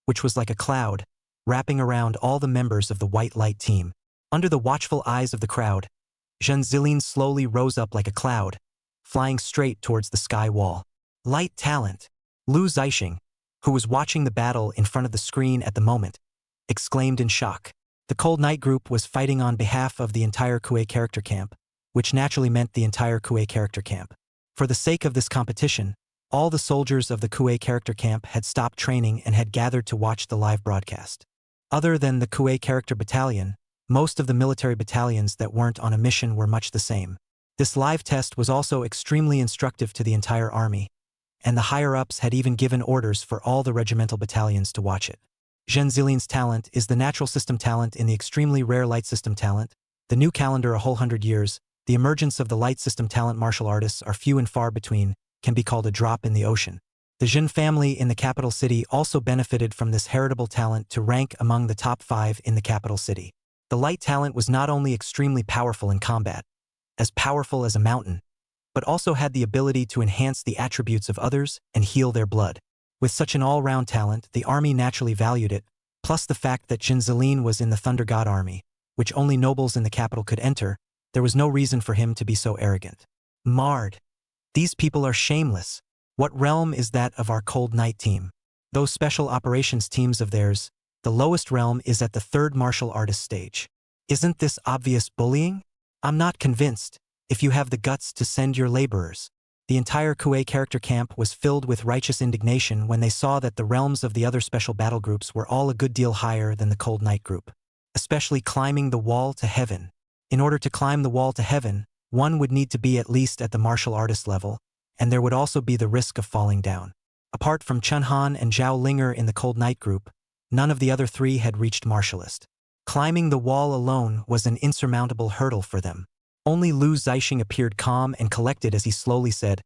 which was like a cloud, wrapping around all the members of the White Light team. Under the watchful eyes of the crowd, Jin Zilin slowly rose up like a cloud, flying straight towards the sky wall. Light talent. Lu Zixing, who was watching the battle in front of the screen at the moment, exclaimed in shock. The Cold Night group was fighting on behalf of the entire Kuei character camp, which naturally meant the entire Kuei character camp. For the sake of this competition, all the soldiers of the Kuei character camp had stopped training and had gathered to watch the live broadcast. Other than the Kuei character battalion, most of the military battalions that weren't on a mission were much the same. This live test was also extremely instructive to the entire army, and the higher-ups had even given orders for all the regimental battalions to watch it. Jin Zilin's talent is the natural system talent in the extremely rare light system talent, the new calendar a whole 100 years, the emergence of the light system talent martial artists are few and far between, can be called a drop in the ocean. The Jin family in the capital city also benefited from this heritable talent to rank among the top 5 in the capital city. The light talent was not only extremely powerful in combat, as powerful as a mountain, but also had the ability to enhance the attributes of others and heal their blood. With such an all-round talent, the army naturally valued it, plus the fact that Jin Zilin was in the Thunder God army, which only nobles in the capital could enter, there was no reason for him to be so arrogant. Marred. These people are shameless. What realm is that of our Cold Night team? Those special operations teams of theirs, the lowest realm is at the 3rd martial artist stage. Isn't this obvious bullying? I'm not convinced, if you have the guts to send your laborers. The entire Kuei character camp was filled with righteous indignation when they saw that the realms of the other special battle groups were all a good deal higher than the Cold Night group. Especially climbing the wall to heaven. In order to climb the wall to heaven, one would need to be at least at the martial artist level, and there would also be the risk of falling down. Apart from Chun Han and Zhao Linger in the Cold Night group, none of the other 3 had reached martialist. Climbing the wall alone was an insurmountable hurdle for them. Only Lu Zixing appeared calm and collected as he slowly said,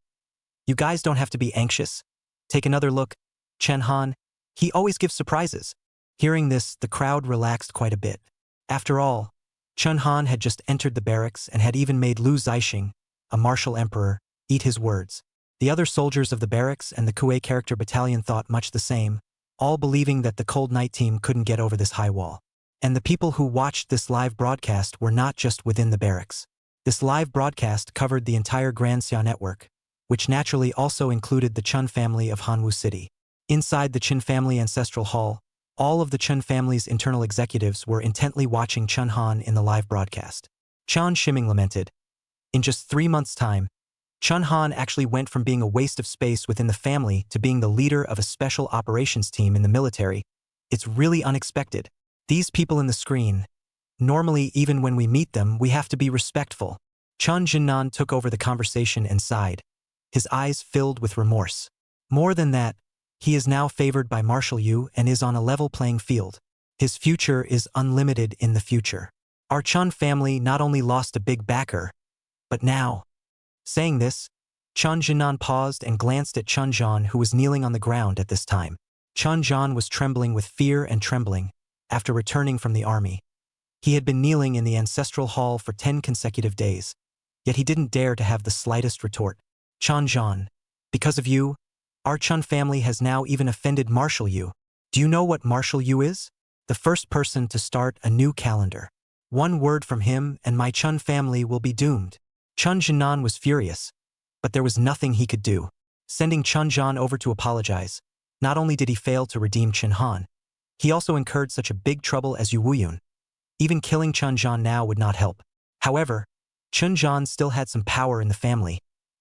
"You guys don't have to be anxious. Take another look. Chen Han, he always gives surprises." Hearing this, the crowd relaxed quite a bit. After all, Chun Han had just entered the barracks and had even made Lu Zixing, a martial emperor, eat his words. The other soldiers of the barracks and the Kuei character battalion thought much the same, all believing that the Cold Night team couldn't get over this high wall. And the people who watched this live broadcast were not just within the barracks. This live broadcast covered the entire Grand Xia network, which naturally also included the Chun family of Hanwu City. Inside the Chun family ancestral hall, all of the Chun family's internal executives were intently watching Chun Han in the live broadcast. Chan Shiming lamented, "In just 3 months' time, Chun Han actually went from being a waste of space within the family to being the leader of a special operations team in the military. It's really unexpected. These people in the screen, normally even when we meet them, we have to be respectful." Chun Jinnan took over the conversation and sighed, his eyes filled with remorse. More than that, he is now favored by Marshal Yu and is on a level playing field. His future is unlimited in the future. Our Chun family not only lost a big backer, but now. Saying this, Chun Jinan paused and glanced at Chun Jian, who was kneeling on the ground at this time. Chun Jian was trembling with fear and trembling after returning from the army. He had been kneeling in the ancestral hall for 10 consecutive days, yet he didn't dare to have the slightest retort. Chun Jian, because of you, our Chun family has now even offended Marshal Yu. Do you know what Marshal Yu is? The first person to start a new calendar. One word from him and my Chun family will be doomed. Chun Jinan was furious, but there was nothing he could do. Sending Chun Jian over to apologize, not only did he fail to redeem Chen Han, he also incurred such a big trouble as Yu Wuyun. Even killing Chun Jian now would not help. However, Chun Jian still had some power in the family,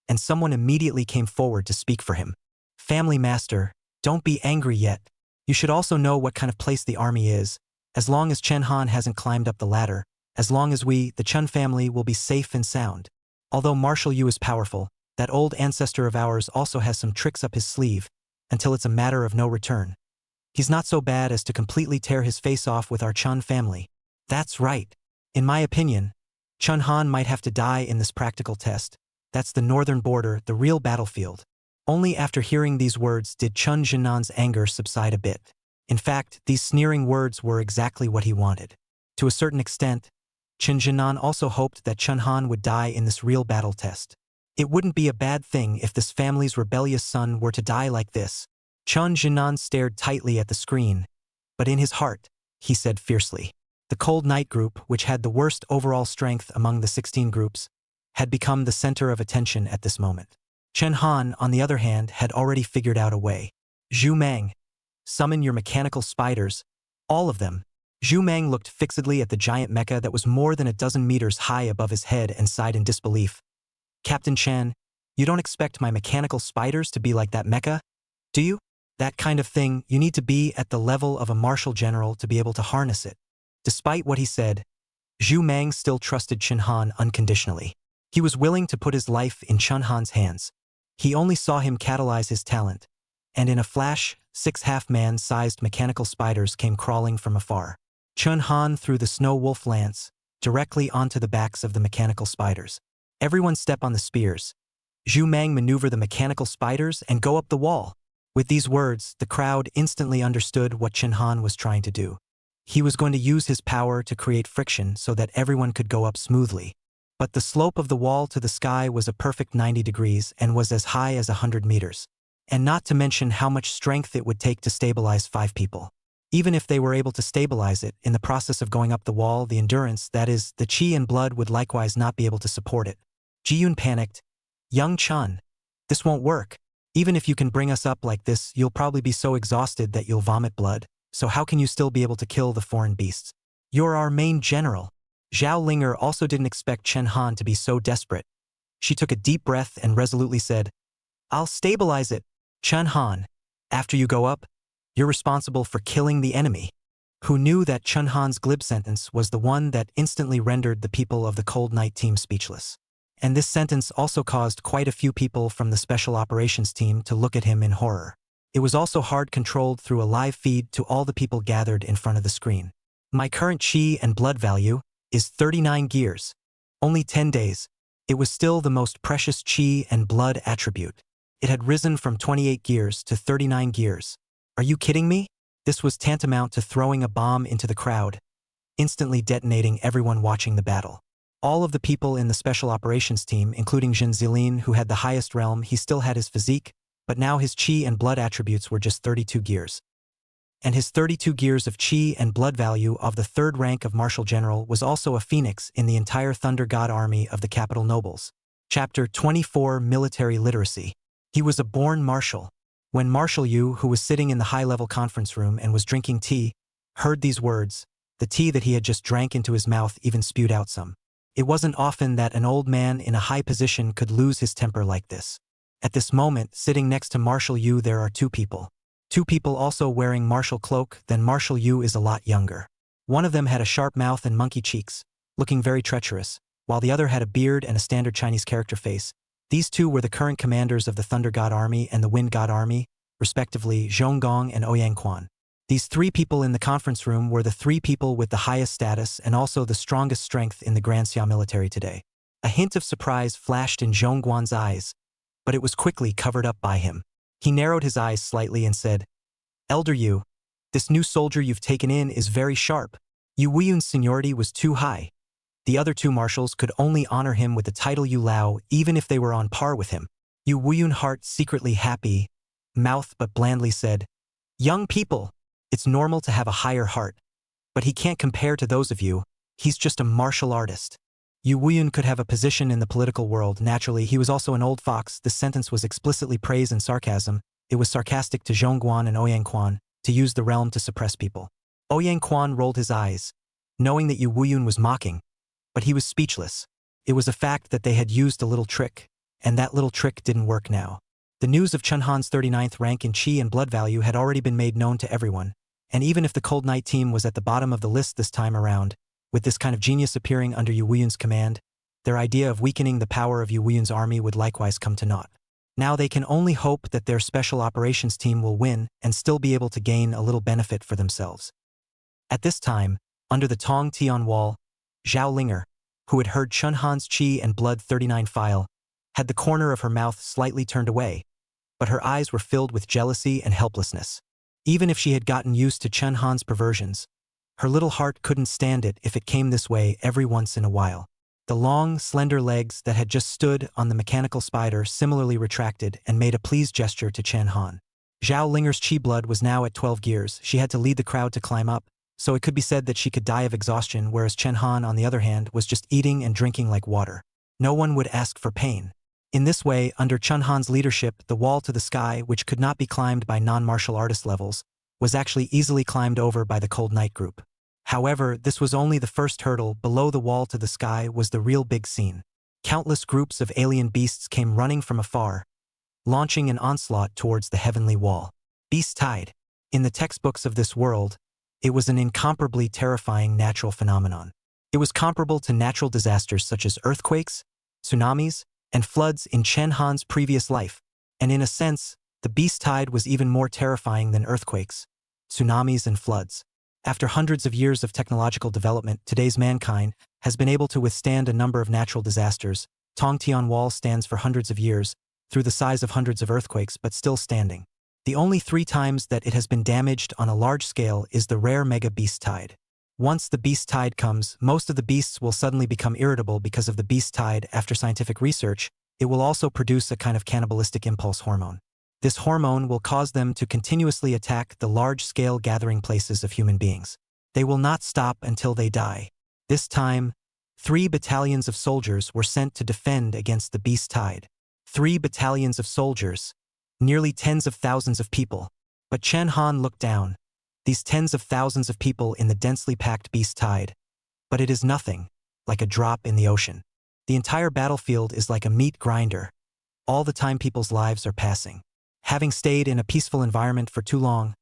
and someone immediately came forward to speak for him. Family master, don't be angry yet. You should also know what kind of place the army is. As long as Chen Han hasn't climbed up the ladder, as long as we, the Chun family, will be safe and sound. Although Marshal Yu is powerful, that old ancestor of ours also has some tricks up his sleeve, until it's a matter of no return. He's not so bad as to completely tear his face off with our Chun family. That's right. In my opinion, Chun Han might have to die in this practical test. That's the northern border, the real battlefield. Only after hearing these words did Chun Jinan's anger subside a bit. In fact, these sneering words were exactly what he wanted. To a certain extent, Chun Jinan also hoped that Chun Han would die in this real battle test. It wouldn't be a bad thing if this family's rebellious son were to die like this. Chun Jinan stared tightly at the screen, but in his heart, he said fiercely. The Cold Night group, which had the worst overall strength among the 16 groups, had become the center of attention at this moment. Chen Han, on the other hand, had already figured out a way. Zhu Mang, summon your mechanical spiders, all of them. Zhu Mang looked fixedly at the giant mecha that was more than a dozen meters high above his head and sighed in disbelief. Captain Chan, you don't expect my mechanical spiders to be like that mecha, do you? That kind of thing, you need to be at the level of a marshal general to be able to harness it. Despite what he said, Zhu Mang still trusted Chen Han unconditionally. He was willing to put his life in Chen Han's hands. He only saw him catalyze his talent, and in a flash, 6 half-man-sized mechanical spiders came crawling from afar. Chen Han threw the snow wolf lance directly onto the backs of the mechanical spiders. Everyone step on the spears. Zhu Mang maneuver the mechanical spiders and go up the wall. With these words, the crowd instantly understood what Chen Han was trying to do. He was going to use his power to create friction so that everyone could go up smoothly. But the slope of the wall to the sky was a perfect 90 degrees and was as high as 100 meters. And not to mention how much strength it would take to stabilize 5 people. Even if they were able to stabilize it, in the process of going up the wall, the endurance, that is, the chi and blood, would likewise not be able to support it. Ji-Yun panicked. Young Chun, this won't work. Even if you can bring us up like this, you'll probably be so exhausted that you'll vomit blood. So how can you still be able to kill the foreign beasts? You're our main general. Zhao Linger also didn't expect Chen Han to be so desperate. She took a deep breath and resolutely said, I'll stabilize it. Chen Han, after you go up, you're responsible for killing the enemy. Who knew that Chen Han's glib sentence was the one that instantly rendered the people of the Cold Night team speechless. And this sentence also caused quite a few people from the Special Operations team to look at him in horror. It was also hard controlled through a live feed to all the people gathered in front of the screen. My current chi and blood value is 39 gears. Only 10 days. It was still the most precious chi and blood attribute. It had risen from 28 gears to 39 gears. Are you kidding me? This was tantamount to throwing a bomb into the crowd, instantly detonating everyone watching the battle. All of the people in the Special Operations team, including Jin Zilin, who had the highest realm, he still had his physique, but now his chi and blood attributes were just 32 gears. And his 32 gears of chi and blood value of the 3rd rank of Marshal General was also a phoenix in the entire Thunder God army of the capital nobles. Chapter 24, Military Literacy. He was a born marshal. When Marshal Yu, who was sitting in the high-level conference room and was drinking tea, heard these words, the tea that he had just drank into his mouth even spewed out some. It wasn't often that an old man in a high position could lose his temper like this. At this moment, sitting next to Marshal Yu, there are 2 people. 2 people also wearing martial cloak, then Marshal Yu is a lot younger. One of them had a sharp mouth and monkey cheeks, looking very treacherous, while the other had a beard and a standard Chinese character face. These 2 were the current commanders of the Thunder God Army and the Wind God Army, respectively Zhonggong and Ouyang Quan. These 3 people in the conference room were the 3 people with the highest status and also the strongest strength in the Grand Xia military today. A hint of surprise flashed in Zhongguan's eyes, but it was quickly covered up by him. He narrowed his eyes slightly and said, "Elder Yu, this new soldier you've taken in is very sharp. Yu Weiyun's seniority was too high. The other two marshals could only honor him with the title Yu Lao even if they were on par with him." Yu Weiyun, heart secretly happy, mouth but blandly said, "Young people, it's normal to have a higher heart. But he can't compare to those of you, he's just a martial artist." Yu Weiyun could have a position in the political world. Naturally, he was also an old fox. This sentence was explicitly praise and sarcasm. It was sarcastic to Zhongguan and Ouyang Quan, to use the realm to suppress people. Ouyang Quan rolled his eyes, knowing that Yu Weiyun was mocking, but he was speechless. It was a fact that they had used a little trick, and that little trick didn't work now. The news of Chen Han's 39th rank in chi and blood value had already been made known to everyone, and even if the Cold Night team was at the bottom of the list this time around, with this kind of genius appearing under Yu Weiyun's command, their idea of weakening the power of Yu Weiyun's army would likewise come to naught. Now they can only hope that their special operations team will win and still be able to gain a little benefit for themselves. At this time, under the Tong Tian wall, Zhao Linger, who had heard Chen Han's Qi and Blood 39 file, had the corner of her mouth slightly turned away, but her eyes were filled with jealousy and helplessness. Even if she had gotten used to Chen Han's perversions, her little heart couldn't stand it if it came this way every once in a while. The long, slender legs that had just stood on the mechanical spider similarly retracted and made a pleased gesture to Chen Han. Zhao Linger's Qi blood was now at 12 gears. She had to lead the crowd to climb up, so it could be said that she could die of exhaustion, whereas Chen Han, on the other hand, was just eating and drinking like water. No one would ask for pain. In this way, under Chen Han's leadership, the wall to the sky, which could not be climbed by non-martial artist levels, was actually easily climbed over by the Cold Night group. However, this was only the first hurdle. Below the wall to the sky was the real big scene. Countless groups of alien beasts came running from afar, launching an onslaught towards the heavenly wall. Beast tide. In the textbooks of this world, it was an incomparably terrifying natural phenomenon. It was comparable to natural disasters such as earthquakes, tsunamis, and floods in Chen Han's previous life, and in a sense, the beast tide was even more terrifying than earthquakes, tsunamis, and floods. After hundreds of years of technological development, today's mankind has been able to withstand a number of natural disasters. Tongtian Wall stands for hundreds of years, through the size of hundreds of earthquakes, but still standing. The only 3 times that it has been damaged on a large scale is the rare mega beast tide. Once the beast tide comes, most of the beasts will suddenly become irritable because of the beast tide. After scientific research, it will also produce a kind of cannibalistic impulse hormone. This hormone will cause them to continuously attack the large-scale gathering places of human beings. They will not stop until they die. This time, 3 battalions of soldiers were sent to defend against the beast tide. 3 battalions of soldiers, nearly tens of thousands of people. But Chen Han looked down. These tens of thousands of people in the densely packed beast tide. But it is nothing, like a drop in the ocean. The entire battlefield is like a meat grinder. All the time people's lives are passing. Having stayed in a peaceful environment for too long,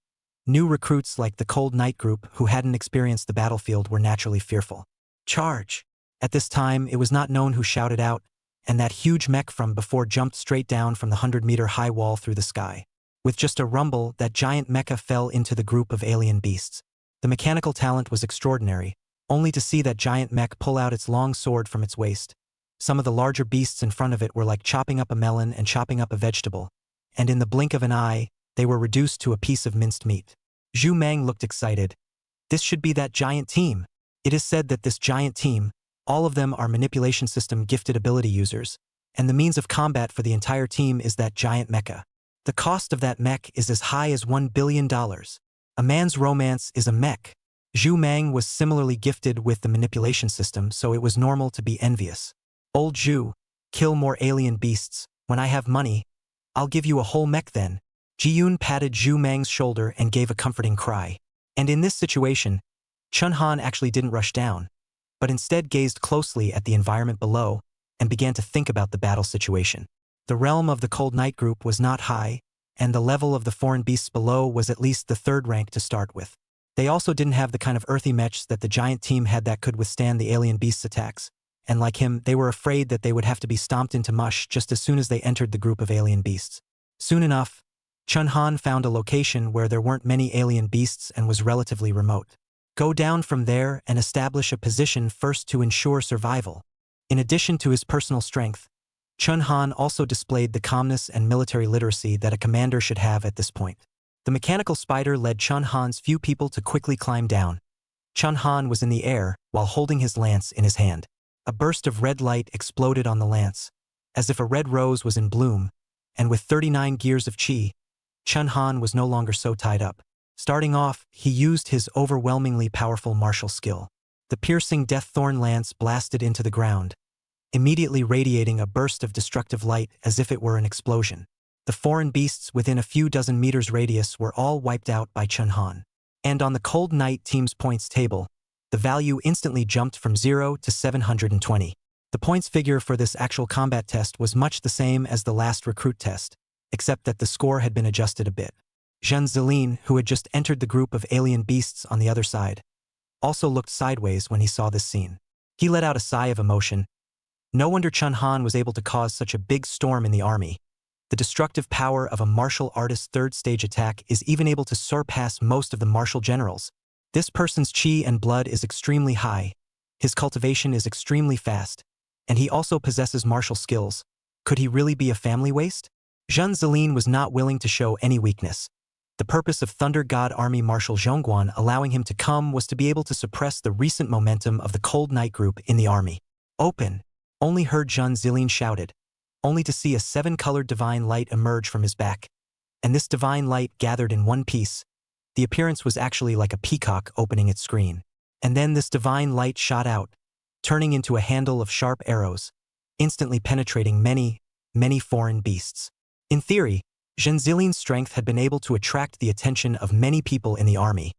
new recruits like the Cold Night group who hadn't experienced the battlefield were naturally fearful. Charge! At this time, it was not known who shouted out, and that huge mech from before jumped straight down from the 100-meter-high wall through the sky. With just a rumble, that giant mecha fell into the group of alien beasts. The mechanical talent was extraordinary, only to see that giant mech pull out its long sword from its waist. Some of the larger beasts in front of it were like chopping up a melon and chopping up a vegetable, and in the blink of an eye, they were reduced to a piece of minced meat. Zhu Mang looked excited. This should be that giant team. It is said that this giant team, all of them are manipulation system gifted ability users, and the means of combat for the entire team is that giant mecha. The cost of that mech is as high as $1 billion. A man's romance is a mech. Zhu Mang was similarly gifted with the manipulation system, so it was normal to be envious. Old Zhu, kill more alien beasts. When I have money, I'll give you a whole mech then. Jiyun patted Zhu Mang's shoulder and gave a comforting cry. And in this situation, Chen Han actually didn't rush down, but instead gazed closely at the environment below and began to think about the battle situation. The realm of the Cold Night group was not high, and the level of the foreign beasts below was at least the 3rd rank to start with. They also didn't have the kind of earthy mechs that the giant team had that could withstand the alien beasts' attacks, and like him, they were afraid that they would have to be stomped into mush just as soon as they entered the group of alien beasts. Soon enough, Chen Han found a location where there weren't many alien beasts and was relatively remote. Go down from there and establish a position first to ensure survival. In addition to his personal strength, Chun Han also displayed the calmness and military literacy that a commander should have at this point. The mechanical spider led Chun Han's few people to quickly climb down. Chun Han was in the air while holding his lance in his hand. A burst of red light exploded on the lance, as if a red rose was in bloom, and with 39 gears of chi, Chun Han was no longer so tied up. Starting off, he used his overwhelmingly powerful martial skill. The piercing death thorn lance blasted into the ground, immediately radiating a burst of destructive light as if it were an explosion. The foreign beasts within a few dozen meters radius were all wiped out by Chun Han. And on the Cold Knight team's points table, the value instantly jumped from 0 to 720. The points figure for this actual combat test was much the same as the last recruit test, except that the score had been adjusted a bit. Zhen Zilin, who had just entered the group of alien beasts on the other side, also looked sideways when he saw this scene. He let out a sigh of emotion. No wonder Chun Han was able to cause such a big storm in the army. The destructive power of a martial artist's third-stage attack is even able to surpass most of the martial generals. This person's chi and blood is extremely high, his cultivation is extremely fast, and he also possesses martial skills. Could he really be a family waste? Zhen Zilin was not willing to show any weakness. The purpose of Thunder God Army Marshal Zhongguan allowing him to come was to be able to suppress the recent momentum of the Cold Knight group in the army. Open! Only heard Zhen Zilin shouted, only to see a 7-colored divine light emerge from his back. And this divine light gathered in one piece. The appearance was actually like a peacock opening its screen. And then this divine light shot out, turning into a handle of sharp arrows, instantly penetrating many, many foreign beasts. In theory, Zhen Zilin's strength had been able to attract the attention of many people in the army,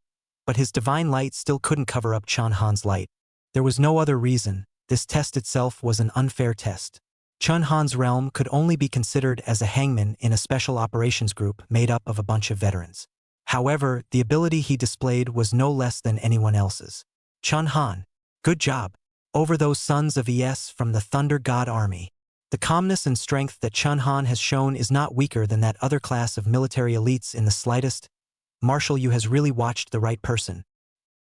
but his divine light still couldn't cover up Chun Han's light. There was no other reason. This test itself was an unfair test. Chun Han's realm could only be considered as a hangman in a special operations group made up of a bunch of veterans. However, the ability he displayed was no less than anyone else's. Chun Han, good job. Over those sons of Es from the Thunder God Army. The calmness and strength that Chun Han has shown is not weaker than that other class of military elites in the slightest. Marshal, you has really watched the right person.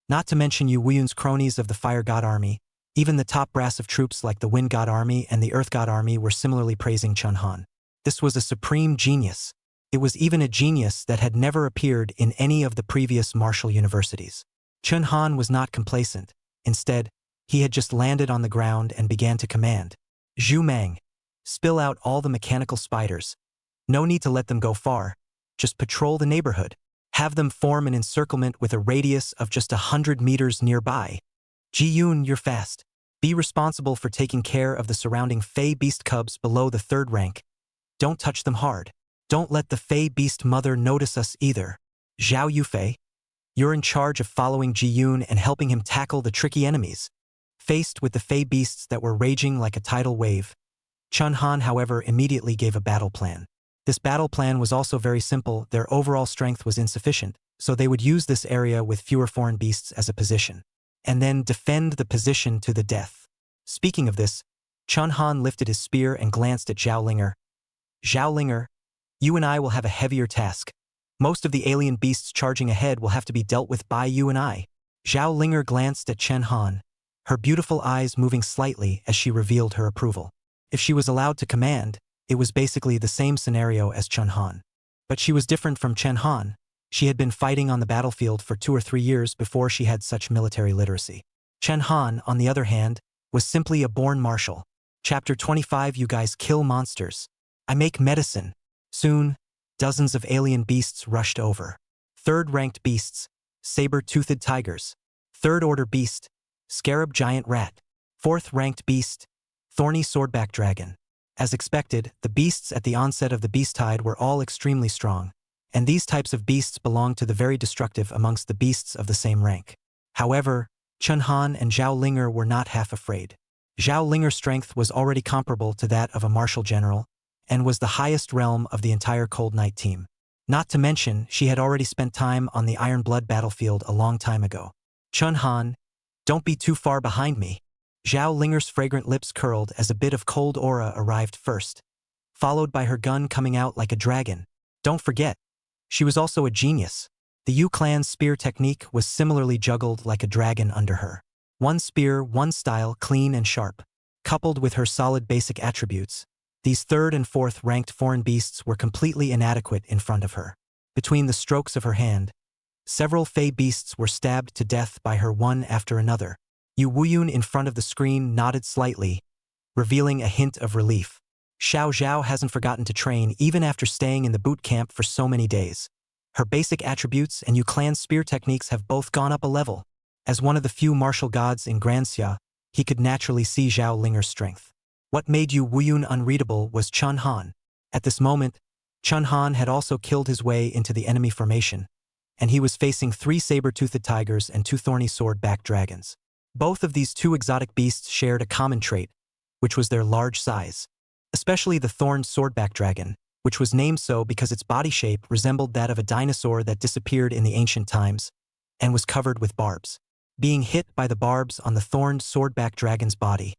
Not to mention you Wuyun's cronies of the Fire God Army. Even the top brass of troops like the Wind God Army and the Earth God Army were similarly praising Chun Han. This was a supreme genius. It was even a genius that had never appeared in any of the previous martial universities. Chun Han was not complacent. Instead, he had just landed on the ground and began to command. Zhu Mang, spill out all the mechanical spiders. No need to let them go far. Just patrol the neighborhood. Have them form an encirclement with a radius of just 100 meters nearby. Ji-Yun, you're fast. Be responsible for taking care of the surrounding Fey Beast cubs below the 3rd rank. Don't touch them hard. Don't let the Fey Beast mother notice us either. Zhao Yufei, you're in charge of following Ji-Yun and helping him tackle the tricky enemies. Faced with the Fey Beasts that were raging like a tidal wave, Chun Han, however, immediately gave a battle plan. This battle plan was also very simple. Their overall strength was insufficient, so they would use this area with fewer foreign beasts as a position, and then defend the position to the death. Speaking of this, Chun Han lifted his spear and glanced at Zhao Linger. Zhao Linger, you and I will have a heavier task. Most of the alien beasts charging ahead will have to be dealt with by you and I. Zhao Linger glanced at Chun Han, her beautiful eyes moving slightly as she revealed her approval. If she was allowed to command, it was basically the same scenario as Chun Han. But she was different from Chun Han. She had been fighting on the battlefield for 2 or 3 years before she had such military literacy. Chun Han, on the other hand, was simply a born marshal. Chapter 25. You guys kill monsters. I make medicine. Soon, dozens of alien beasts rushed over. 3rd-ranked beasts, saber-toothed tigers. 3rd-order beast, scarab giant rat. 4th-ranked beast, thorny swordback dragon. As expected, the beasts at the onset of the beasttide were all extremely strong, and these types of beasts belong to the very destructive amongst the beasts of the same rank. However, Chun Han and Zhao Linger were not half afraid. Zhao Linger's strength was already comparable to that of a martial general, and was the highest realm of the entire Cold Knight team. Not to mention, she had already spent time on the Iron Blood battlefield a long time ago. Chun Han, don't be too far behind me. Zhao Linger's fragrant lips curled as a bit of cold aura arrived first, followed by her gun coming out like a dragon. Don't forget, she was also a genius. The Yu clan's spear technique was similarly juggled like a dragon under her. One spear, one style, clean and sharp. Coupled with her solid basic attributes, These third and fourth ranked foreign beasts were completely inadequate in front of her. Between the strokes of her hand, several fey beasts were stabbed to death by her one after another. Yu Wuyun in front of the screen nodded slightly, revealing a hint of relief. Xiao Zhao hasn't forgotten to train even after staying in the boot camp for so many days. Her basic attributes and Yu Clan's spear techniques have both gone up a level. As one of the few martial gods in Granxia, he could naturally see Zhao Linger's strength. What made Yu Wuyun unreadable was Chun Han. At this moment, Chun Han had also killed his way into the enemy formation, and he was facing 3 saber-toothed tigers and 2 thorny sword-backed dragons. Both of these 2 exotic beasts shared a common trait, which was their large size. Especially the thorned sword-backed dragon, which was named so because its body shape resembled that of a dinosaur that disappeared in the ancient times and was covered with barbs. Being hit by the barbs on the thorned sword-backed dragon's body,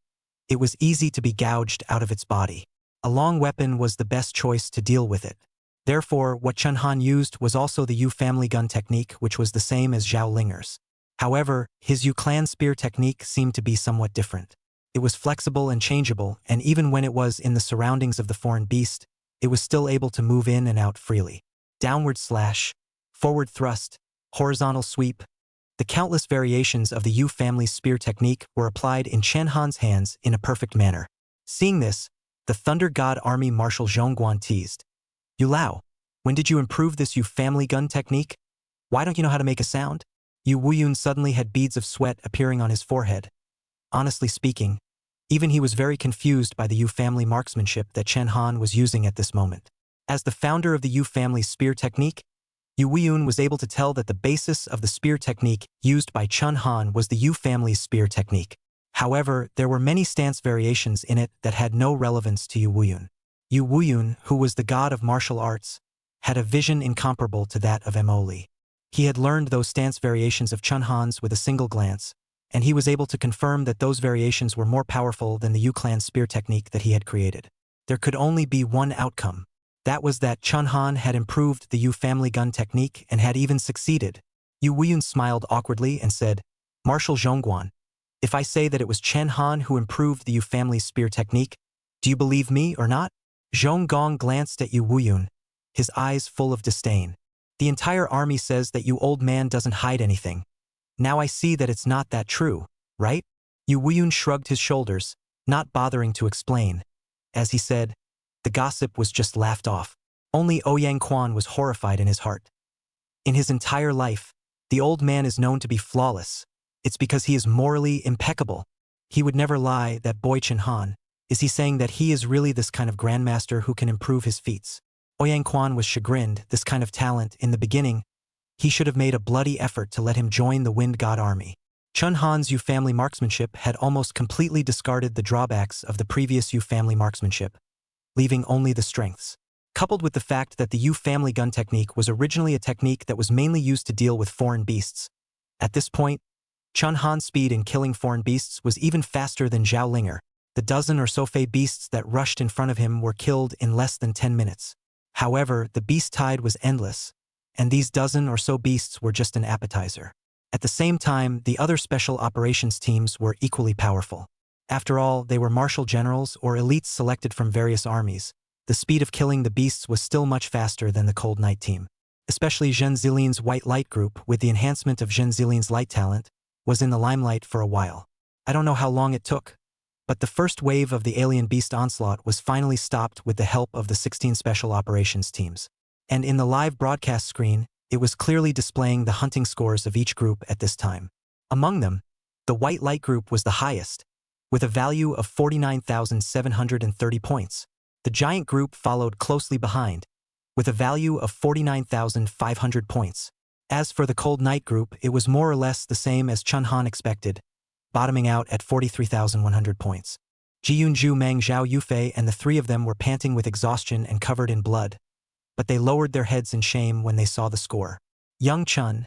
it was easy to be gouged out of its body. A long weapon was the best choice to deal with it. Therefore, what Chun Han used was also the Yu family gun technique, which was the same as Zhao Linger's. However, his Yu clan spear technique seemed to be somewhat different. It was flexible and changeable, and even when it was in the surroundings of the foreign beast, it was still able to move in and out freely. Downward slash, forward thrust, horizontal sweep. The countless variations of the Yu family's spear technique were applied in Chen Han's hands in a perfect manner. Seeing this, the Thunder God Army Marshal Zhongguan teased, "Yu Lao, when did you improve this Yu family gun technique? Why don't you know how to make a sound?" Yu Wuyun suddenly had beads of sweat appearing on his forehead. Honestly speaking, even he was very confused by the Yu family marksmanship that Chen Han was using at this moment. As the founder of the Yu family's spear technique, Yu Wuyun was able to tell that the basis of the spear technique used by Chen Han was the Yu family's spear technique. However, there were many stance variations in it that had no relevance to Yu Wuyun. Yu Wuyun, who was the god of martial arts, had a vision incomparable to that of Mo Li. He had learned those stance variations of Chen Han's with a single glance, and he was able to confirm that those variations were more powerful than the Yu clan spear technique that he had created. There could only be one outcome. That was that Chun Han had improved the Yu family gun technique and had even succeeded. Yu Wuyun smiled awkwardly and said, "Marshal Zhongguan, if I say that it was Chen Han who improved the Yu family's spear technique, do you believe me or not?" Zhonggong glanced at Yu Wuyun, his eyes full of disdain. "The entire army says that you old man doesn't hide anything. Now I see that it's not that true, right?" Yu Wuyun shrugged his shoulders, not bothering to explain. As he said, the gossip was just laughed off. Only Ouyang Quan was horrified in his heart. In his entire life, the old man is known to be flawless. It's because he is morally impeccable. He would never lie, that boy Chen Han. Is he saying that he is really this kind of grandmaster who can improve his feats? Ouyang Quan was chagrined. This kind of talent, in the beginning, he should have made a bloody effort to let him join the Wind God Army. Chun Han's Yu family marksmanship had almost completely discarded the drawbacks of the previous Yu family marksmanship, leaving only the strengths. Coupled with the fact that the Yu family gun technique was originally a technique that was mainly used to deal with foreign beasts. At this point, Chun Han's speed in killing foreign beasts was even faster than Zhao Linger. The dozen or so fey beasts that rushed in front of him were killed in less than 10 minutes. However, the beast tide was endless, and these dozen or so beasts were just an appetizer. At the same time, the other special operations teams were equally powerful. After all, they were martial generals or elites selected from various armies. The speed of killing the beasts was still much faster than the Cold Night team. Especially Zhen Zilin's White Light group, with the enhancement of Zhen Zilin's light talent, was in the limelight for a while. I don't know how long it took, but the first wave of the alien beast onslaught was finally stopped with the help of the 16 special operations teams. And in the live broadcast screen, it was clearly displaying the hunting scores of each group at this time. Among them, the White Light group was the highest, with a value of 49,730 points. The Giant group followed closely behind, with a value of 49,500 points. As for the Cold Night group, it was more or less the same as Chun Han expected, bottoming out at 43,100 points. Jiyunju Meng Zhao Yufei and the 3 of them were panting with exhaustion and covered in blood, but they lowered their heads in shame when they saw the score. "Young Chun,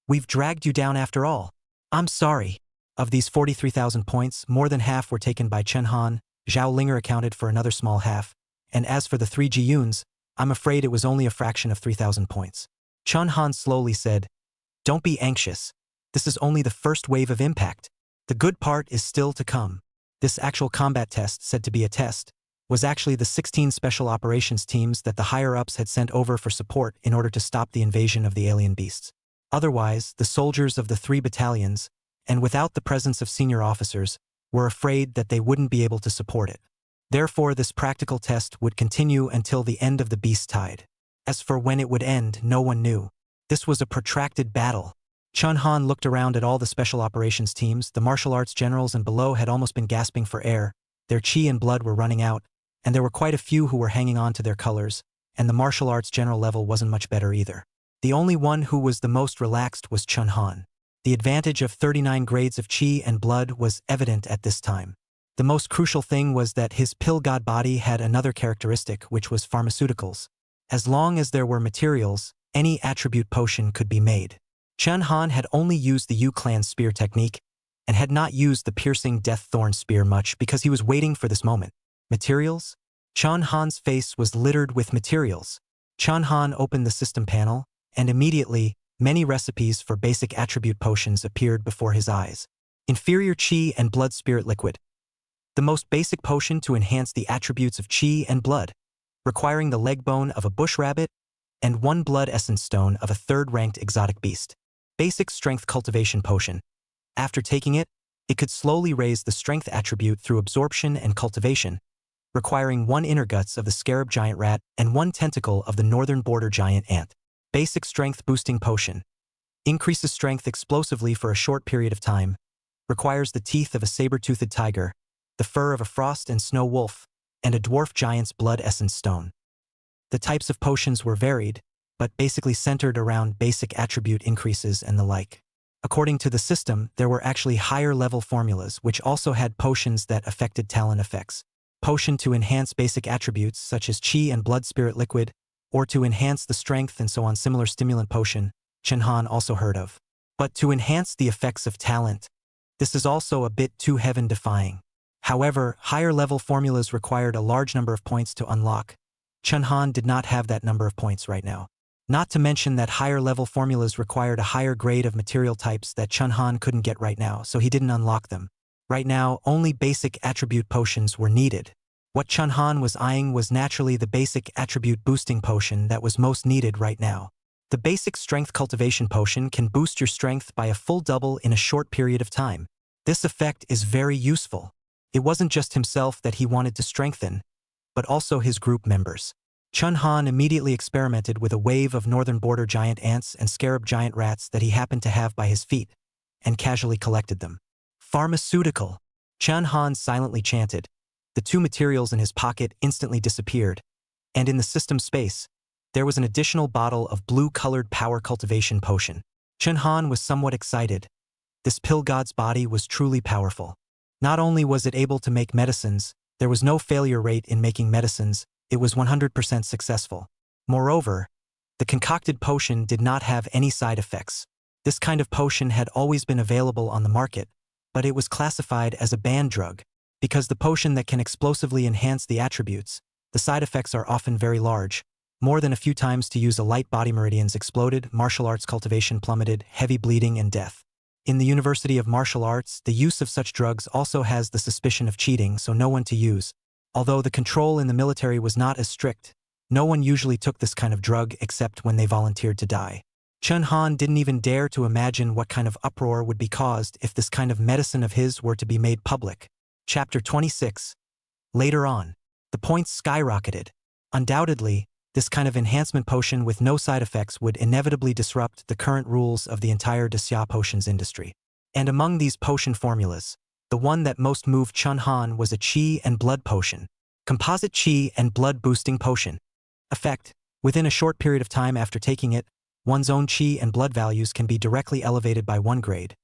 we've dragged you down after all. I'm sorry." Of these 43,000 points, more than half were taken by Chen Han. Zhao Linger accounted for another small half, and as for the 3 Jiyuns, I'm afraid it was only a fraction of 3,000 points. Chun Han slowly said, "Don't be anxious. This is only the first wave of impact. The good part is still to come." This actual combat test, said to be a test, was actually the 16 special operations teams that the higher-ups had sent over for support in order to stop the invasion of the alien beasts. Otherwise, the soldiers of the 3 battalions, and without the presence of senior officers, were afraid that they wouldn't be able to support it. Therefore, this practical test would continue until the end of the beast tide. As for when it would end, no one knew. This was a protracted battle. Chun Han looked around at all the special operations teams. The martial arts generals and below had almost been gasping for air. Their chi and blood were running out, and there were quite a few who were hanging on to their colors, and the martial arts general level wasn't much better either. The only one who was the most relaxed was Chun Han. The advantage of 39 grades of chi and blood was evident at this time. The most crucial thing was that his pill god body had another characteristic, which was pharmaceuticals. As long as there were materials, any attribute potion could be made. Chun Han had only used the Yu-Clan spear technique and had not used the piercing death thorn spear much because he was waiting for this moment. Materials? Chun Han's face was littered with materials. Chun Han opened the system panel, and immediately, many recipes for basic attribute potions appeared before his eyes. Inferior chi and blood spirit liquid. The most basic potion to enhance the attributes of chi and blood, requiring the leg bone of a bush rabbit and 1 blood essence stone of a 3rd-ranked exotic beast. Basic strength cultivation potion. After taking it, it could slowly raise the strength attribute through absorption and cultivation, requiring 1 inner guts of the scarab giant rat and 1 tentacle of the northern border giant ant. Basic strength boosting potion. Increases strength explosively for a short period of time. Requires the teeth of a saber-toothed tiger, the fur of a frost and snow wolf, and a dwarf giant's blood essence stone. The types of potions were varied, but basically centered around basic attribute increases and the like. According to the system, there were actually higher-level formulas which also had potions that affected talent effects. Potion to enhance basic attributes such as chi and blood spirit liquid, or to enhance the strength and so on. Similar stimulant potion, Chun Han also heard of. But to enhance the effects of talent, this is also a bit too heaven-defying. However, higher-level formulas required a large number of points to unlock. Chun Han did not have that number of points right now. Not to mention that higher-level formulas required a higher grade of material types that Chun Han couldn't get right now, so he didn't unlock them. Right now, only basic attribute potions were needed. What Chun Han was eyeing was naturally the basic attribute boosting potion that was most needed right now. The basic strength cultivation potion can boost your strength by a full double in a short period of time. This effect is very useful. It wasn't just himself that he wanted to strengthen, but also his group members. Chun Han immediately experimented with a wave of northern border giant ants and scarab giant rats that he happened to have by his feet, and casually collected them. Pharmaceutical. Chun Han silently chanted. The 2 materials in his pocket instantly disappeared, and in the system space, there was an additional bottle of blue-colored power cultivation potion. Chun Han was somewhat excited. This pill god's body was truly powerful. Not only was it able to make medicines, there was no failure rate in making medicines, it was 100% successful. Moreover, the concocted potion did not have any side effects. This kind of potion had always been available on the market, but it was classified as a banned drug. Because the potion that can explosively enhance the attributes, the side effects are often very large. More than a few times to use a light body meridians exploded, martial arts cultivation plummeted, heavy bleeding and death. In the University of Martial Arts, the use of such drugs also has the suspicion of cheating, so no one to use. Although the control in the military was not as strict, no one usually took this kind of drug except when they volunteered to die. Chun Han didn't even dare to imagine what kind of uproar would be caused if this kind of medicine of his were to be made public. Chapter 26. Later on, the points skyrocketed. Undoubtedly, this kind of enhancement potion with no side effects would inevitably disrupt the current rules of the entire Dasya potions industry. And among these potion formulas, the one that most moved Chun Han was a chi and blood potion. Composite chi and blood boosting potion. Effect: within a short period of time after taking it, one's own chi and blood values can be directly elevated by 1 grade,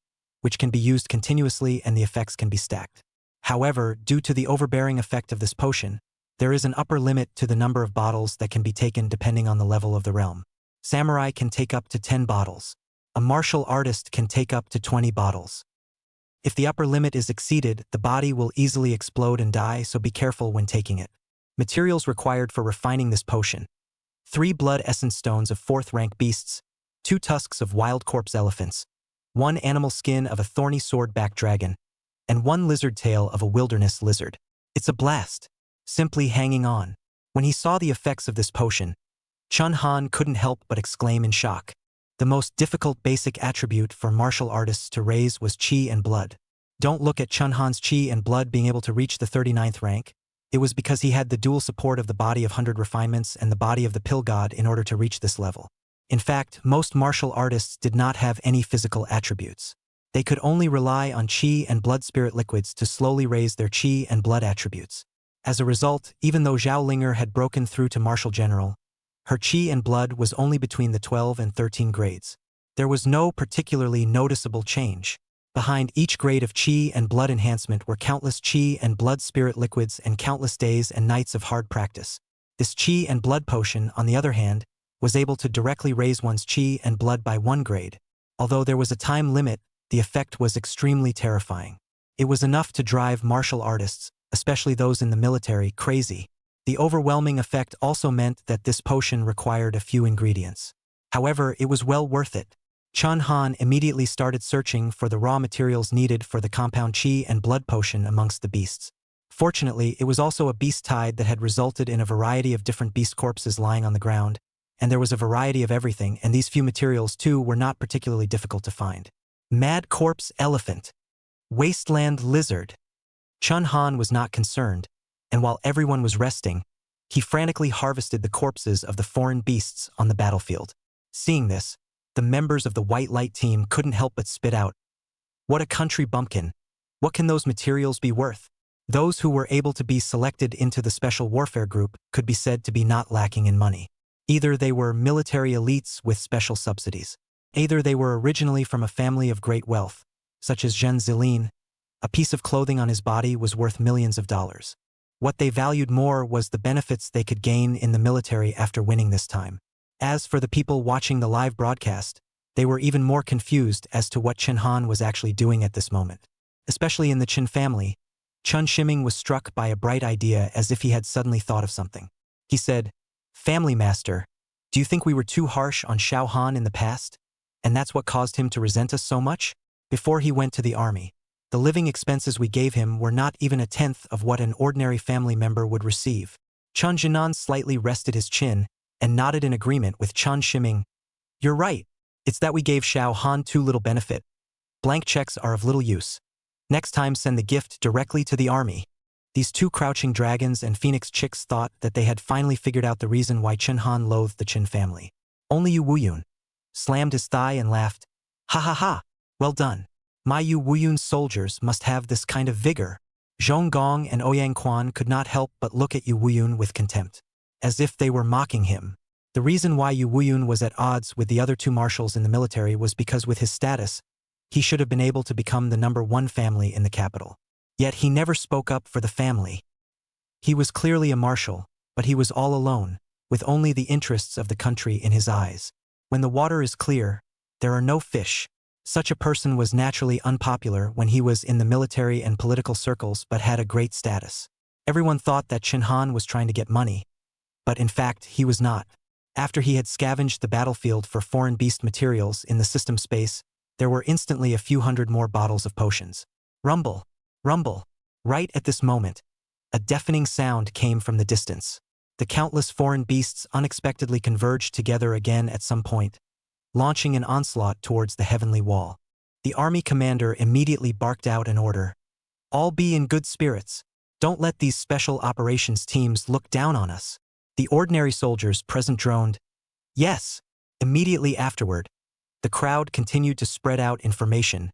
which can be used continuously and the effects can be stacked. However, due to the overbearing effect of this potion, there is an upper limit to the number of bottles that can be taken depending on the level of the realm. Samurai can take up to 10 bottles. A martial artist can take up to 20 bottles. If the upper limit is exceeded, the body will easily explode and die, so be careful when taking it. Materials required for refining this potion: 3 blood essence stones of 4th rank beasts, 2 tusks of wild corpse elephants, 1 animal skin of a thorny sword-backed dragon, and 1 lizard tail of a wilderness lizard. It's a blast. simply hanging on. When he saw the effects of this potion, Chun Han couldn't help but exclaim in shock. The most difficult basic attribute for martial artists to raise was Qi and blood. Don't look at Chun Han's Qi and blood being able to reach the 39th rank. It was because he had the dual support of the body of 100 refinements and the body of the pill god in order to reach this level. In fact, most martial artists did not have any physical attributes. They could only rely on Qi and blood spirit liquids to slowly raise their Qi and blood attributes. As a result, even though Zhao Linger had broken through to Martial General, her Qi and blood was only between the 12 and 13 grades. There was no particularly noticeable change. Behind each grade of Qi and blood enhancement were countless Qi and blood spirit liquids and countless days and nights of hard practice. This Qi and blood potion, on the other hand, was able to directly raise one's Qi and blood by 1 grade. Although there was a time limit, the effect was extremely terrifying. It was enough to drive martial artists, especially those in the military, crazy. The overwhelming effect also meant that this potion required a few ingredients. However, it was well worth it. Chun Han immediately started searching for the raw materials needed for the compound Qi and blood potion amongst the beasts. Fortunately, it was also a beast tide that had resulted in a variety of different beast corpses lying on the ground, and there was a variety of everything, and these few materials too were not particularly difficult to find. Mad corpse elephant. Wasteland lizard. Chun Han was not concerned, and while everyone was resting, he frantically harvested the corpses of the foreign beasts on the battlefield. Seeing this, the members of the White Light team couldn't help but spit out, "What a country bumpkin! What can those materials be worth?" Those who were able to be selected into the Special Warfare Group could be said to be not lacking in money. Either they were military elites with special subsidies. Either they were originally from a family of great wealth, such as Zhen Zilin. A piece of clothing on his body was worth millions of dollars. What they valued more was the benefits they could gain in the military after winning this time. As for the people watching the live broadcast, they were even more confused as to what Chun Han was actually doing at this moment. Especially in the Qin family, Chun Shiming was struck by a bright idea as if he had suddenly thought of something. He said, "Family master, do you think we were too harsh on Xiao Han in the past? And that's what caused him to resent us so much? Before he went to the army, the living expenses we gave him were not even a tenth of what an ordinary family member would receive." Chun Jinan slightly rested his chin and nodded in agreement with Chun Shiming. "You're right. It's that we gave Xiao Han too little benefit. Blank checks are of little use. Next time send the gift directly to the army." These two crouching dragons and phoenix chicks thought that they had finally figured out the reason why Chun Han loathed the Qin family. Only Yu Wuyun slammed his thigh and laughed. "Ha ha ha, well done. My Yu Wuyun's soldiers must have this kind of vigor." Zhong Gong and Ouyang Quan could not help but look at Yu Wuyun with contempt, as if they were mocking him. The reason why Yu Wuyun was at odds with the other two marshals in the military was because with his status, he should have been able to become the #1 family in the capital. Yet he never spoke up for the family. He was clearly a marshal, but he was all alone, with only the interests of the country in his eyes. When the water is clear, there are no fish. Such a person was naturally unpopular when he was in the military and political circles but had a great status. Everyone thought that Chun Han was trying to get money, but in fact he was not. After he had scavenged the battlefield for foreign beast materials in the system space, there were instantly a few hundred more bottles of potions. Rumble! Rumble! Right at this moment, a deafening sound came from the distance. The countless foreign beasts unexpectedly converged together again at some point, launching an onslaught towards the heavenly wall. The army commander immediately barked out an order. "All be in good spirits. Don't let these special operations teams look down on us." The ordinary soldiers present droned, "Yes." Immediately afterward, the crowd continued to spread out information,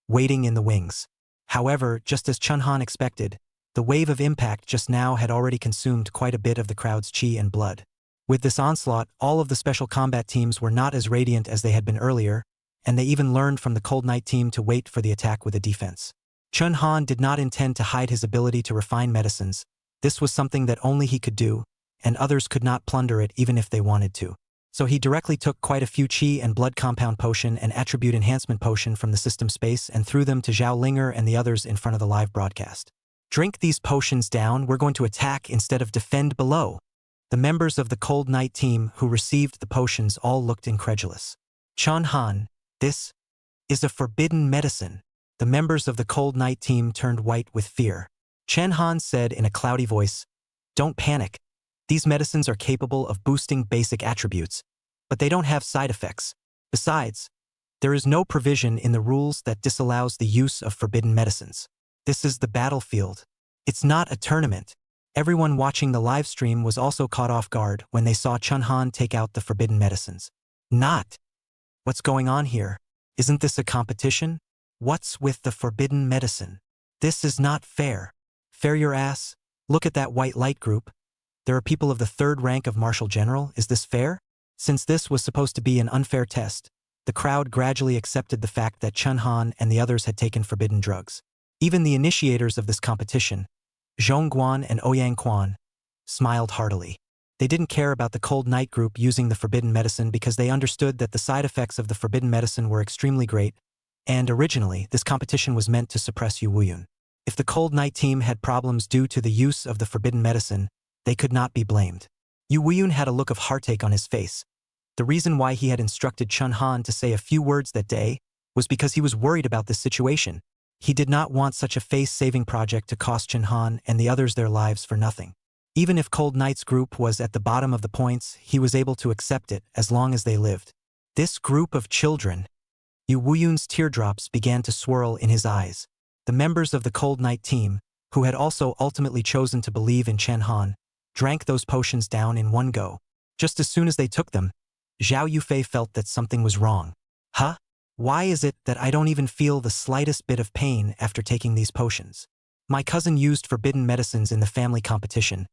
waiting in the wings. However, just as Chun Han expected, the wave of impact just now had already consumed quite a bit of the crowd's Qi and blood. With this onslaught, all of the special combat teams were not as radiant as they had been earlier, and they even learned from the Cold Night team to wait for the attack with a defense. Chun Han did not intend to hide his ability to refine medicines. This was something that only he could do, and others could not plunder it even if they wanted to. So he directly took quite a few Qi and blood compound potion and attribute enhancement potion from the system space and threw them to Zhao Linger and the others in front of the live broadcast. "Drink these potions down, we're going to attack instead of defend below." The members of the Cold Night team who received the potions all looked incredulous. "Chun Han, this is a forbidden medicine." The members of the Cold Night team turned white with fear. Chen Han said in a cloudy voice, Don't panic. These medicines are capable of boosting basic attributes, but they don't have side effects. Besides, there is no provision in the rules that disallows the use of forbidden medicines. This is the battlefield. It's not a tournament. Everyone watching the live stream was also caught off guard when they saw Chunhan take out the forbidden medicines. Not. What's going on here? Isn't this a competition? What's with the forbidden medicine? This is not fair. Fair your ass? Look at that white light group. There are people of the 3rd rank of Marshal General. Is this fair? Since this was supposed to be an unfair test, the crowd gradually accepted the fact that Chunhan and the others had taken forbidden drugs. Even the initiators of this competition, Zhongguan and Ouyang Quan, smiled heartily. They didn't care about the Cold Night group using the forbidden medicine because they understood that the side effects of the forbidden medicine were extremely great, and originally, this competition was meant to suppress Yu Wuyun. If the Cold Night team had problems due to the use of the forbidden medicine, they could not be blamed. Yu Wuyun had a look of heartache on his face. The reason why he had instructed Chunhan to say a few words that day was because he was worried about this situation. He did not want such a face-saving project to cost Chunhan and the others their lives for nothing. Even if Cold Night's group was at the bottom of the points, he was able to accept it as long as they lived. This group of children. Yu Wuyun's teardrops began to swirl in his eyes. The members of the Cold Night team, who had also ultimately chosen to believe in Chunhan, drank those potions down in one go. Just as soon as they took them, Zhao Yufei felt that something was wrong. Huh? Why is it that I don't even feel the slightest bit of pain after taking these potions? My cousin used forbidden medicines in the family competition,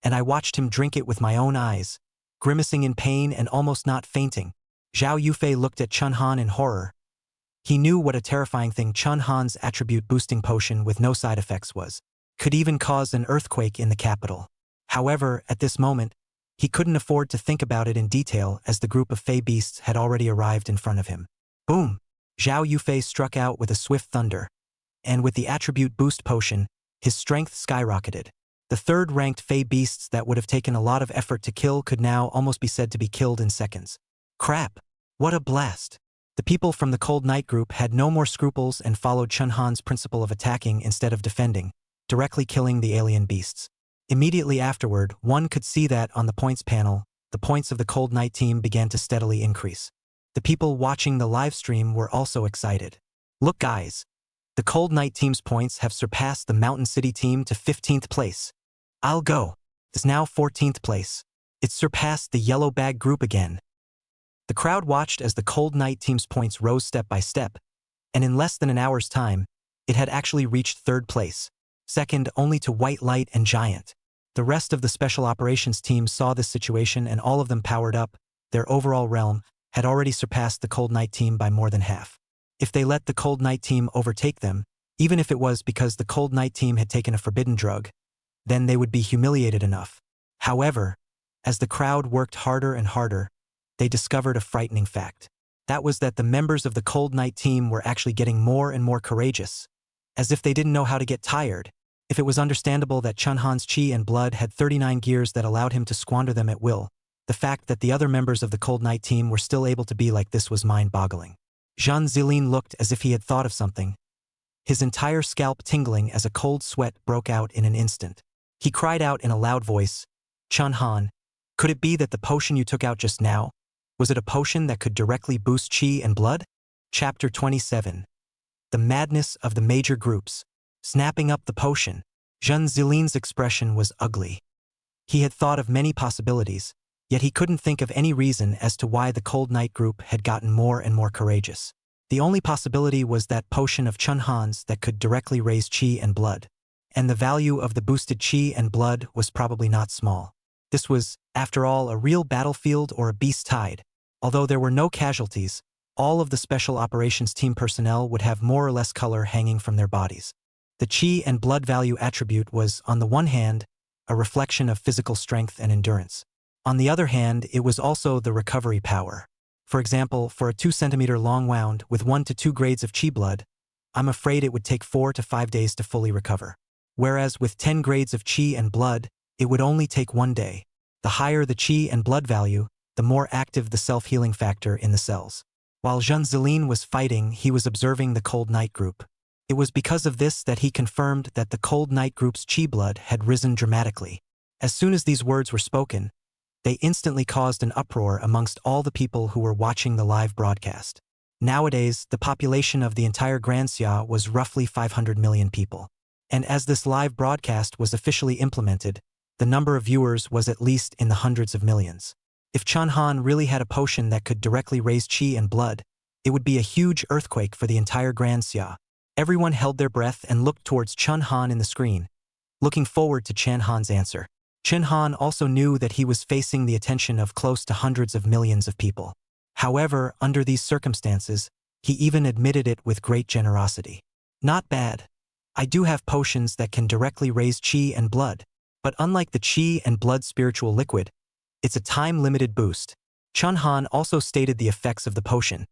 and I watched him drink it with my own eyes, grimacing in pain and almost not fainting. Zhao Yufei looked at Chunhan in horror. He knew what a terrifying thing Chunhan's attribute-boosting potion with no side effects was. Could even cause an earthquake in the capital. However, at this moment, he couldn't afford to think about it in detail as the group of fey beasts had already arrived in front of him. Boom! Zhao Yufei struck out with a swift thunder, and with the attribute boost potion, his strength skyrocketed. The 3rd-ranked fey beasts that would have taken a lot of effort to kill could now almost be said to be killed in seconds. Crap! What a blast! The people from the Cold Night group had no more scruples and followed Chunhan's principle of attacking instead of defending, directly killing the alien beasts. Immediately afterward, one could see that on the points panel, the points of the Cold Night team began to steadily increase. The people watching the live stream were also excited. Look guys! The Cold Night team's points have surpassed the Mountain City team to 15th place. I'll go. It's now 14th place. It's surpassed the Yellow Bag group again. The crowd watched as the Cold Night team's points rose step by step, and in less than an hour's time, it had actually reached 3rd place, second only to White Light and Giant. The rest of the Special Operations team saw this situation and all of them powered up. Their overall realm had already surpassed the Cold Night team by more than half. If they let the Cold Night team overtake them, even if it was because the Cold Night team had taken a forbidden drug, then they would be humiliated enough. However, as the crowd worked harder and harder, they discovered a frightening fact. That was that the members of the Cold Night team were actually getting more and more courageous, as if they didn't know how to get tired. If it was understandable that Chunhan's chi and blood had 39 gears that allowed him to squander them at will, the fact that the other members of the Cold Night team were still able to be like this was mind-boggling. Zhan Zilin looked as if he had thought of something, his entire scalp tingling as a cold sweat broke out in an instant. He cried out in a loud voice, "Chunhan, could it be that the potion you took out just now, was it a potion that could directly boost chi and blood?" Chapter 27. The Madness of the Major Groups. Snapping up the potion. Zhan Zilin's expression was ugly. He had thought of many possibilities, yet he couldn't think of any reason as to why the Cold Night group had gotten more and more courageous. The only possibility was that potion of Chunhan's that could directly raise chi and blood. And the value of the boosted chi and blood was probably not small. This was, after all, a real battlefield or a beast tide. Although there were no casualties, all of the Special Operations Team personnel would have more or less color hanging from their bodies. The chi and blood value attribute was, on the one hand, a reflection of physical strength and endurance. On the other hand, it was also the recovery power. For example, for a 2-centimeter long wound with 1 to 2 grades of chi blood, I'm afraid it would take 4 to 5 days to fully recover. Whereas with 10 grades of chi and blood, it would only take 1 day. The higher the chi and blood value, the more active the self-healing factor in the cells. While Zhan Zilin was fighting, he was observing the Cold Night group. It was because of this that he confirmed that the Cold Night group's chi blood had risen dramatically. As soon as these words were spoken, they instantly caused an uproar amongst all the people who were watching the live broadcast. Nowadays, the population of the entire Grand Xia was roughly 500 million people. And as this live broadcast was officially implemented, the number of viewers was at least in the hundreds of millions. If Chen Han really had a potion that could directly raise qi and blood, it would be a huge earthquake for the entire Grand Xia. Everyone held their breath and looked towards Chen Han in the screen, looking forward to Chen Han's answer. Chen Han also knew that he was facing the attention of close to hundreds of millions of people. However, under these circumstances, he even admitted it with great generosity. Not bad. I do have potions that can directly raise qi and blood, but unlike the qi and blood spiritual liquid, it's a time-limited boost. Chen Han also stated the effects of the potion.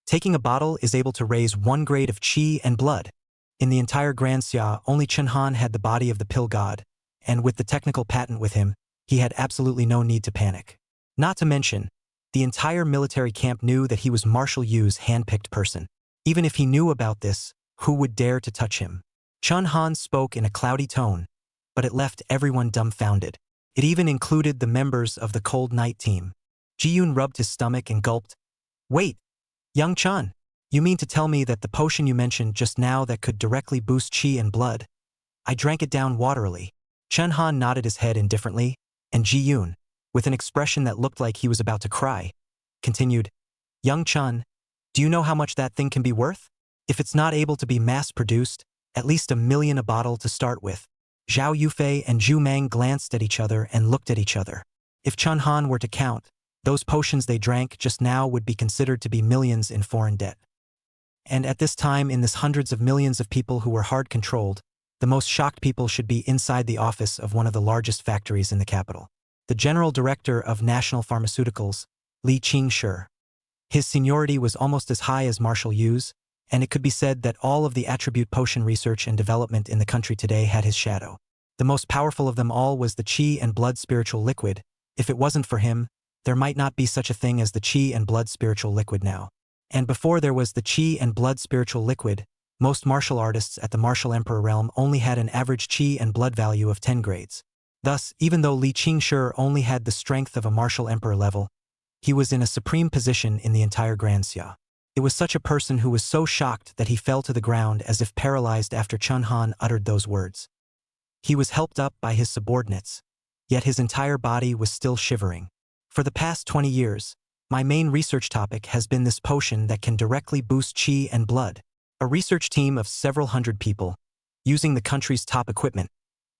Taking a bottle is able to raise 1 grade of qi and blood. In the entire Grand Xia, only Chen Han had the body of the pill god, and with the technical patent with him, he had absolutely no need to panic. Not to mention, the entire military camp knew that he was Marshal Yu's hand-picked person. Even if he knew about this, who would dare to touch him? Chen Han spoke in a cloudy tone, but it left everyone dumbfounded. It even included the members of the Cold Night team. Ji-yoon rubbed his stomach and gulped. Wait, young Chen, you mean to tell me that the potion you mentioned just now that could directly boost qi and blood? I drank it down waterily. Chen Han nodded his head indifferently, and Ji-yoon, with an expression that looked like he was about to cry, continued, Young Chen, do you know how much that thing can be worth? If it's not able to be mass-produced, at least 1 million a bottle to start with. Zhao Yufei and Zhu Mang glanced at each other and looked at each other. If Chen Han were to count, those potions they drank just now would be considered to be millions in foreign debt. And at this time, in this hundreds of millions of people who were hard-controlled, the most shocked people should be inside the office of one of the largest factories in the capital. The general director of National Pharmaceuticals, Li Qingshi. His seniority was almost as high as Marshal Yu's, and it could be said that all of the attribute potion research and development in the country today had his shadow. The most powerful of them all was the qi and blood spiritual liquid. If it wasn't for him, there might not be such a thing as the qi and blood spiritual liquid now. And before there was the qi and blood spiritual liquid, most martial artists at the martial emperor realm only had an average qi and blood value of 10 grades. Thus, even though Li Qingshi only had the strength of a martial emperor level, he was in a supreme position in the entire Grand Xia. It was such a person who was so shocked that he fell to the ground as if paralyzed after Chen Han uttered those words. He was helped up by his subordinates, yet his entire body was still shivering. For the past 20 years, my main research topic has been this potion that can directly boost qi and blood. A research team of several hundred people, using the country's top equipment.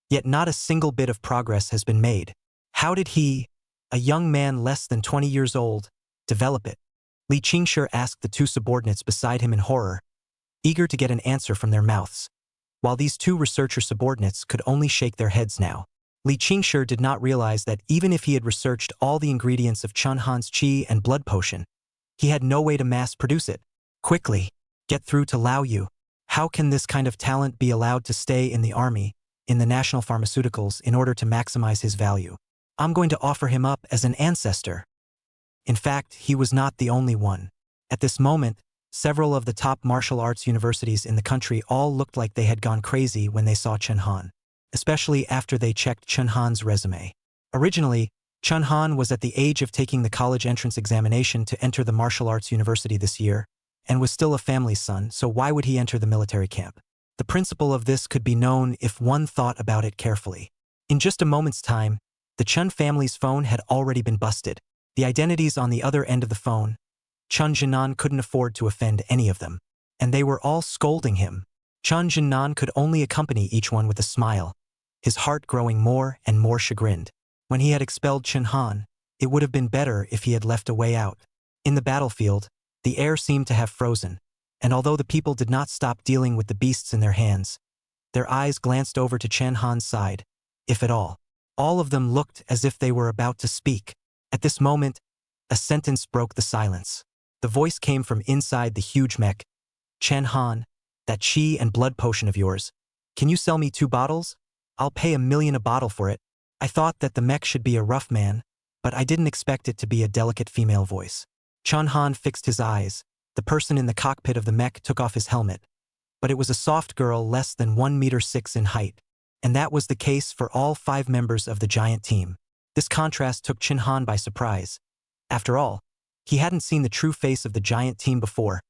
Yet not a single bit of progress has been made. How did he, a young man less than 20 years old, develop it? Li Qingshi asked the 2 subordinates beside him in horror, eager to get an answer from their mouths. While these 2 researcher subordinates could only shake their heads now. Li Qingshi did not realize that even if he had researched all the ingredients of Chen Han's qi and blood potion, he had no way to mass-produce it. Quickly, get through to Lao Yu. How can this kind of talent be allowed to stay in the army, in the national pharmaceuticals, in order to maximize his value? I'm going to offer him up as an ancestor. In fact, he was not the only one. At this moment, several of the top martial arts universities in the country all looked like they had gone crazy when they saw Chen Han, especially after they checked Chen Han's resume. Originally, Chen Han was at the age of taking the college entrance examination to enter the martial arts university this year, and was still a family's son, so why would he enter the military camp? The principle of this could be known if one thought about it carefully. In just a moment's time, the Chen family's phone had already been busted. The identities on the other end of the phone, Chen Jinan couldn't afford to offend any of them, and they were all scolding him. Chen Jinan could only accompany each one with a smile, his heart growing more and more chagrined. When he had expelled Chen Han, it would have been better if he had left a way out. In the battlefield, the air seemed to have frozen, and although the people did not stop dealing with the beasts in their hands, their eyes glanced over to Chen Han's side, if at all. All of them looked as if they were about to speak. At this moment, a sentence broke the silence. The voice came from inside the huge mech. Chen Han, that qi and blood potion of yours, can you sell me 2 bottles? I'll pay 1 million a bottle for it. I thought that the mech should be a rough man, but I didn't expect it to be a delicate female voice. Chen Han fixed his eyes. The person in the cockpit of the mech took off his helmet, but it was a soft girl less than 1.6 meters in height, and that was the case for all 5 members of the giant team. This contrast took Chin Han by surprise. After all, he hadn't seen the true face of the giant team before,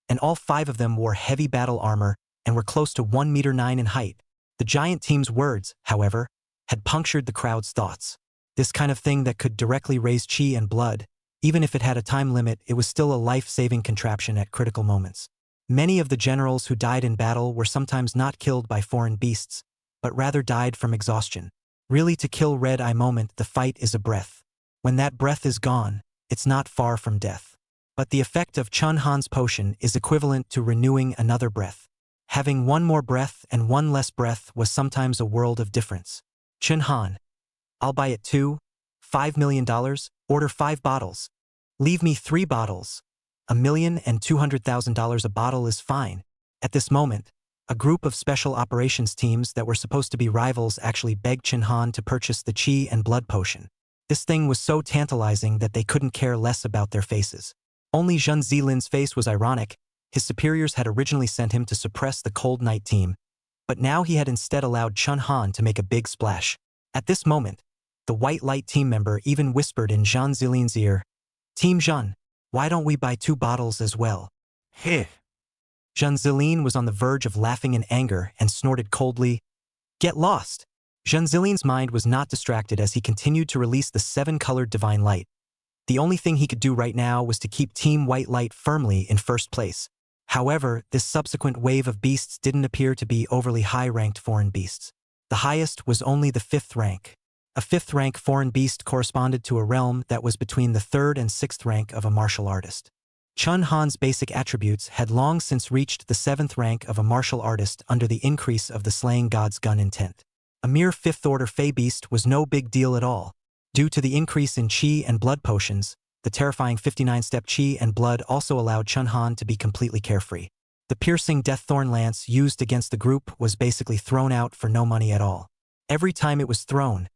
and all 5 of them wore heavy battle armor and were close to 1.9 meters in height. The giant team's words, however, had punctured the crowd's thoughts. This kind of thing that could directly raise chi and blood, even if it had a time limit, it was still a life-saving contraption at critical moments. Many of the generals who died in battle were sometimes not killed by foreign beasts, but rather died from exhaustion. Really, to kill Red Eye moment, the fight is a breath. When that breath is gone, it's not far from death. But the effect of Chun Han's potion is equivalent to renewing another breath. Having one more breath and one less breath was sometimes a world of difference. Chun Han. I'll buy it too. $5 million, order 5 bottles. Leave me 3 bottles. $1,200,000 a bottle is fine. At this moment, a group of special operations teams that were supposed to be rivals actually begged Chin Han to purchase the chi and blood potion. This thing was so tantalizing that they couldn't care less about their faces. Only Zhen Zilin's face was ironic. His superiors had originally sent him to suppress the Cold Night team, but now he had instead allowed Chun Han to make a big splash. At this moment, the White Light team member even whispered in Zhen Zilin's ear, "Team Zhen, why don't we buy 2 bottles as well?" Heh. Zhen Zilin was on the verge of laughing in anger and snorted coldly, "Get lost!" Zhen Zilin's mind was not distracted as he continued to release the 7-colored divine light. The only thing he could do right now was to keep Team White Light firmly in first place. However, this subsequent wave of beasts didn't appear to be overly high-ranked foreign beasts. The highest was only the 5th rank. A 5th-rank foreign beast corresponded to a realm that was between the 3rd and 6th rank of a martial artist. Chun Han's basic attributes had long since reached the 7th rank of a martial artist under the increase of the slaying god's gun intent. A mere 5th-order Fey beast was no big deal at all. Due to the increase in chi and blood potions, the terrifying 59-step chi and blood also allowed Chun Han to be completely carefree. The piercing Deaththorn lance used against the group was basically thrown out for no money at all. Every time it was thrown,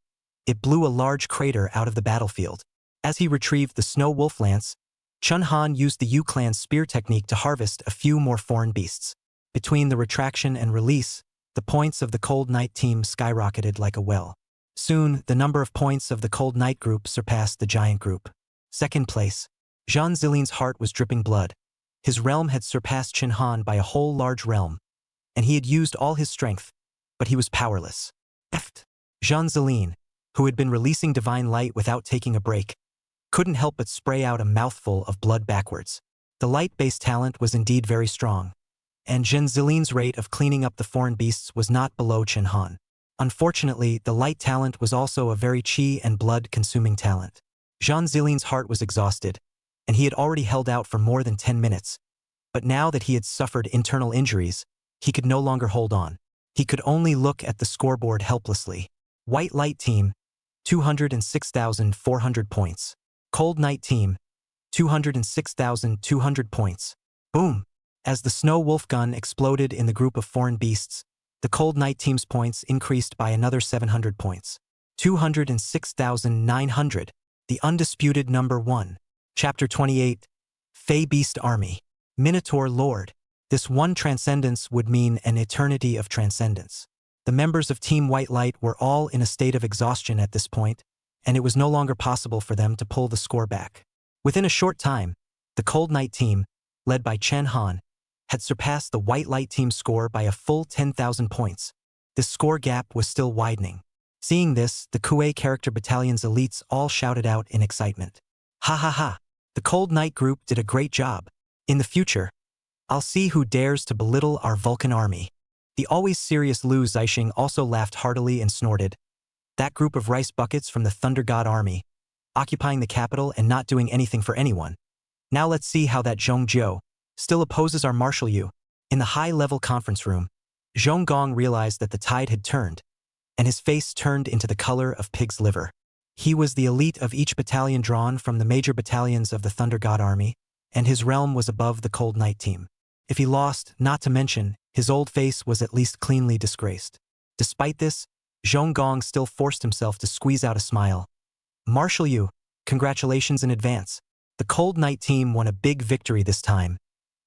it blew a large crater out of the battlefield. As he retrieved the Snow Wolf lance, Chun Han used the Yu-Clan's spear technique to harvest a few more foreign beasts. Between the retraction and release, the points of the Cold Night team skyrocketed like a well. Soon, the number of points of the Cold Night group surpassed the giant group. Second place, Zhen Zilin's heart was dripping blood. His realm had surpassed Chin Han by a whole large realm, and he had used all his strength, but he was powerless. Zhen Zilin, who had been releasing divine light without taking a break, couldn't help but spray out a mouthful of blood backwards. The light-based talent was indeed very strong, and Zhen Zilin's rate of cleaning up the foreign beasts was not below Chin Han. Unfortunately, the light talent was also a very chi and blood-consuming talent. Zhen Zilin's heart was exhausted, and he had already held out for more than 10 minutes. But now that he had suffered internal injuries, he could no longer hold on. He could only look at the scoreboard helplessly. White Light Team, 206,400 points. Cold Night Team, 206,200 points. Boom! As the Snow Wolf gun exploded in the group of foreign beasts, the Cold Night Team's points increased by another 700 points. 206,900. The undisputed number 1. Chapter 28. Fey Beast Army. Minotaur Lord. This one transcendence would mean an eternity of transcendence. The members of Team White Light were all in a state of exhaustion at this point, and it was no longer possible for them to pull the score back. Within a short time, the Cold Night team, led by Chen Han, had surpassed the White Light team's score by a full 10,000 points. This score gap was still widening. Seeing this, the Kuei character battalion's elites all shouted out in excitement. Ha ha ha! The Cold Night group did a great job. In the future, I'll see who dares to belittle our Vulcan army. The always serious Lu Zixing also laughed heartily and snorted. That group of rice buckets from the Thunder God army, occupying the capital and not doing anything for anyone. Now let's see how that Zhong Jiu still opposes our Marshal Yu. In the high-level conference room, Zhong Gong realized that the tide had turned, and his face turned into the color of pig's liver. He was the elite of each battalion drawn from the major battalions of the Thunder God army, and his realm was above the Cold Night team. If he lost, not to mention, his old face was at least cleanly disgraced. Despite this, Zhong Gong still forced himself to squeeze out a smile. Marshal Yu, congratulations in advance. The Cold Night team won a big victory this time,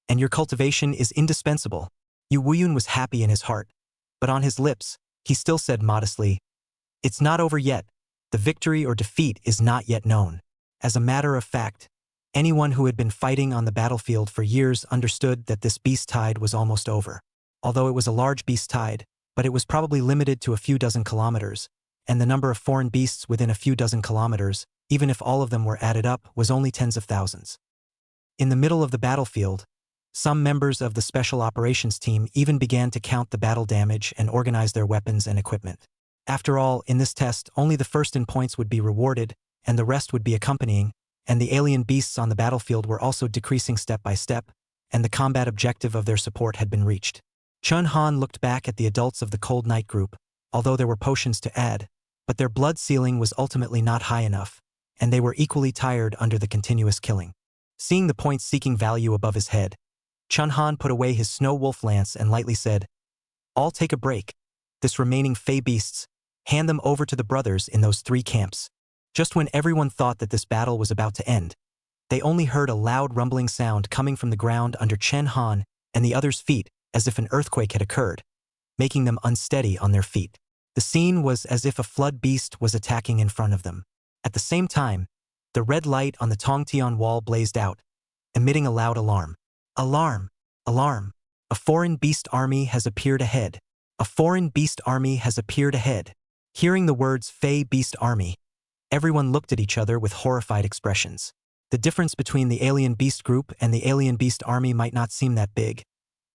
and your cultivation is indispensable. Yu Wuyun was happy in his heart, but on his lips, He still said modestly, "It's not over yet. The victory or defeat is not yet known." As a matter of fact, anyone who had been fighting on the battlefield for years understood that this beast tide was almost over. Although it was a large beast tide, but it was probably limited to a few dozen kilometers, and the number of foreign beasts within a few dozen kilometers, even if all of them were added up, was only tens of thousands. In the middle of the battlefield, some members of the Special Operations Team even began to count the battle damage and organize their weapons and equipment. After all, in this test, only the first in points would be rewarded, and the rest would be accompanying, and the alien beasts on the battlefield were also decreasing step by step, and the combat objective of their support had been reached. Chun Han looked back at the adults of the Cold Night group, although there were potions to add, but their blood ceiling was ultimately not high enough, and they were equally tired under the continuous killing. Seeing the points-seeking value above his head, Chun Han put away his snow wolf lance and lightly said, "I'll take a break. This remaining fey beasts, hand them over to the brothers in those 3 camps." Just when everyone thought that this battle was about to end, they only heard a loud rumbling sound coming from the ground under Chen Han and the others' feet, as if an earthquake had occurred, making them unsteady on their feet. The scene was as if a flood beast was attacking in front of them. At the same time, the red light on the Tongtian wall blazed out, emitting a loud alarm. "Alarm! Alarm! A foreign beast army has appeared ahead. A foreign beast army has appeared ahead." Hearing the words Fey Beast Army, everyone looked at each other with horrified expressions. The difference between the alien beast group and the alien beast army might not seem that big,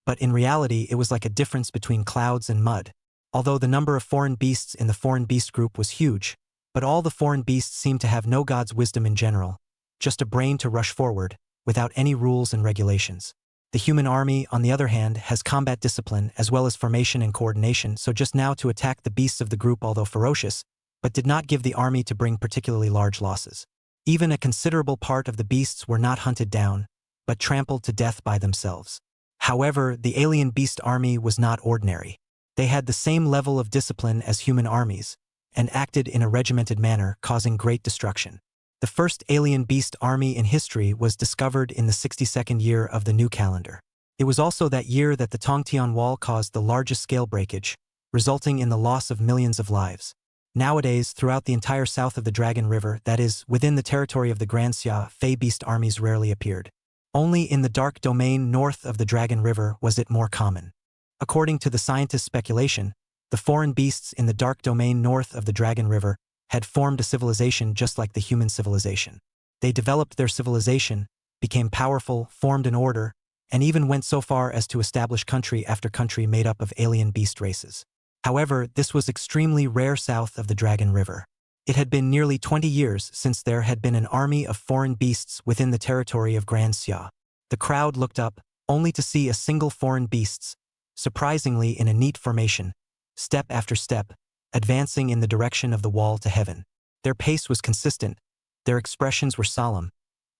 but in reality it was like a difference between clouds and mud. Although the number of foreign beasts in the foreign beast group was huge, but all the foreign beasts seemed to have no god's wisdom in general, just a brain to rush forward, without any rules and regulations. The human army, on the other hand, has combat discipline as well as formation and coordination, so just now to attack the beasts of the group, although ferocious, but did not give the army to bring particularly large losses. Even a considerable part of the beasts were not hunted down, but trampled to death by themselves. However, the alien beast army was not ordinary. They had the same level of discipline as human armies, and acted in a regimented manner, causing great destruction. The first alien beast army in history was discovered in the 62nd year of the new calendar. It was also that year that the Tongtian Wall caused the largest scale breakage, resulting in the loss of millions of lives. Nowadays, throughout the entire south of the Dragon River, that is, within the territory of the Grand Xia, Fey beast armies rarely appeared. Only in the dark domain north of the Dragon River was it more common. According to the scientists' speculation, the foreign beasts in the dark domain north of the Dragon River had formed a civilization just like the human civilization. They developed their civilization, became powerful, formed an order, and even went so far as to establish country after country made up of alien beast races. However, this was extremely rare south of the Dragon River. It had been nearly 20 years since there had been an army of foreign beasts within the territory of Grand Xia. The crowd looked up, only to see a single foreign beasts, surprisingly in a neat formation, step after step, advancing in the direction of the wall to heaven. Their pace was consistent, their expressions were solemn,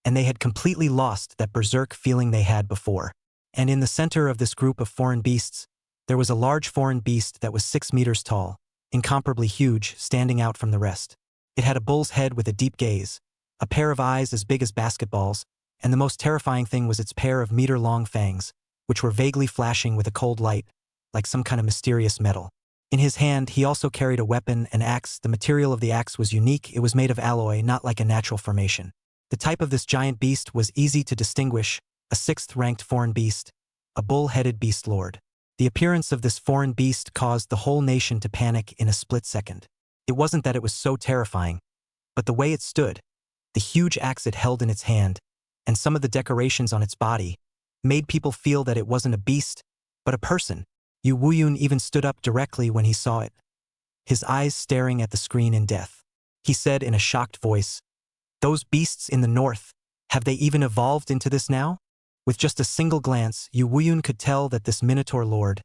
and they had completely lost that berserk feeling they had before. And in the center of this group of foreign beasts, there was a large foreign beast that was 6 meters tall, incomparably huge, standing out from the rest. It had a bull's head with a deep gaze, a pair of eyes as big as basketballs, and the most terrifying thing was its pair of meter-long fangs, which were vaguely flashing with a cold light, like some kind of mysterious metal. In his hand, he also carried a weapon, an axe. The material of the axe was unique. It was made of alloy, not like a natural formation. The type of this giant beast was easy to distinguish, a 6th-ranked foreign beast, a bull-headed beast lord. The appearance of this foreign beast caused the whole nation to panic in a split second. It wasn't that it was so terrifying, but the way it stood, the huge axe it held in its hand, and some of the decorations on its body, made people feel that it wasn't a beast, but a person. Yu Wuyun even stood up directly when he saw it, his eyes staring at the screen in death. He said in a shocked voice, "Those beasts in the north, have they even evolved into this now?" With just a single glance, Yu Wuyun could tell that this Minotaur Lord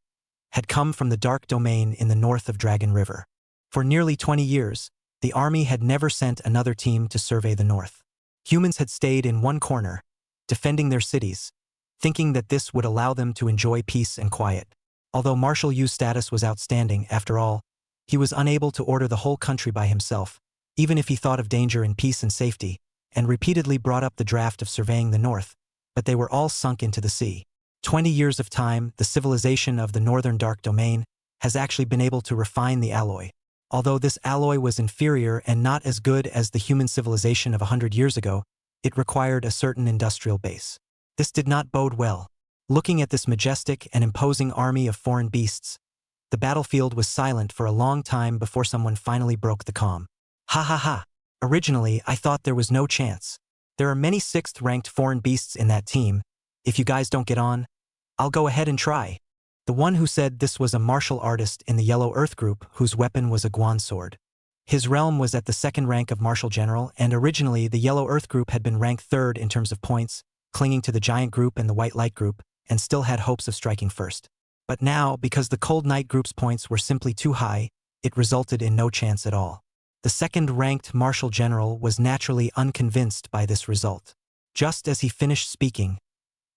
had come from the dark domain in the north of Dragon River. For nearly 20 years, the army had never sent another team to survey the north. Humans had stayed in one corner, defending their cities, thinking that this would allow them to enjoy peace and quiet. Although Marshal Yu's status was outstanding, after all, he was unable to order the whole country by himself, even if he thought of danger in peace and safety, and repeatedly brought up the draft of surveying the north, but they were all sunk into the sea. 20 years of time, the civilization of the northern dark domain has actually been able to refine the alloy. Although this alloy was inferior and not as good as the human civilization of 100 years ago, it required a certain industrial base. This did not bode well. Looking at this majestic and imposing army of foreign beasts, the battlefield was silent for a long time before someone finally broke the calm. Ha ha ha. Originally, I thought there was no chance. There are many 6th-ranked foreign beasts in that team. If you guys don't get on, I'll go ahead and try. The one who said this was a martial artist in the Yellow Earth group whose weapon was a guan sword. His realm was at the 2nd rank of Marshal General, and originally the Yellow Earth group had been ranked 3rd in terms of points, clinging to the Giant group and the White Light group, and still had hopes of striking first. But now, because the Cold Night group's points were simply too high, it resulted in no chance at all. The 2nd-ranked Marshal General was naturally unconvinced by this result. Just as he finished speaking,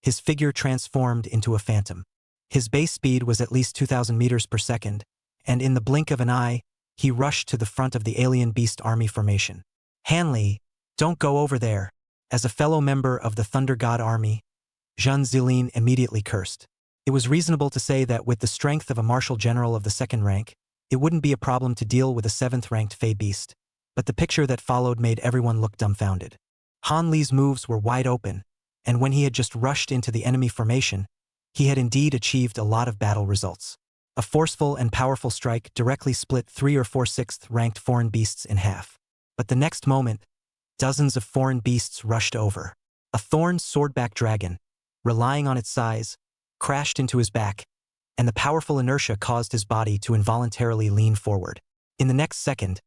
his figure transformed into a phantom. His base speed was at least 2,000 meters per second, and in the blink of an eye, he rushed to the front of the alien beast army formation. Hanley, don't go over there. As a fellow member of the Thunder God army, Jean Zilin immediately cursed. It was reasonable to say that with the strength of a marshal general of the 2nd rank, it wouldn't be a problem to deal with a 7th-ranked Fey beast, but the picture that followed made everyone look dumbfounded. Han Li's moves were wide open, and when he had just rushed into the enemy formation, he had indeed achieved a lot of battle results. A forceful and powerful strike directly split 3 or 4 6th-ranked foreign beasts in half. But the next moment, dozens of foreign beasts rushed over. A thorn swordback dragon, relying on its size, crashed into his back, and the powerful inertia caused his body to involuntarily lean forward. In the next second,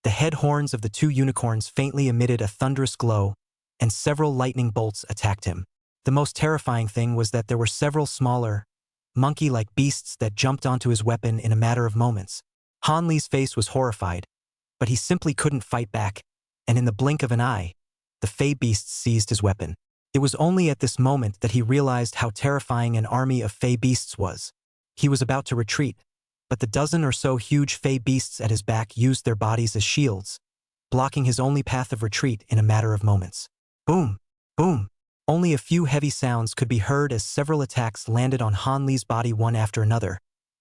the head horns of the 2 unicorns faintly emitted a thunderous glow, and several lightning bolts attacked him. The most terrifying thing was that there were several smaller, monkey-like beasts that jumped onto his weapon in a matter of moments. Han Li's face was horrified, but he simply couldn't fight back, and in the blink of an eye, the Fey beasts seized his weapon. It was only at this moment that he realized how terrifying an army of Fey beasts was. He was about to retreat, but the dozen or so huge Fey beasts at his back used their bodies as shields, blocking his only path of retreat in a matter of moments. Boom! Boom! Only a few heavy sounds could be heard as several attacks landed on Han Li's body one after another,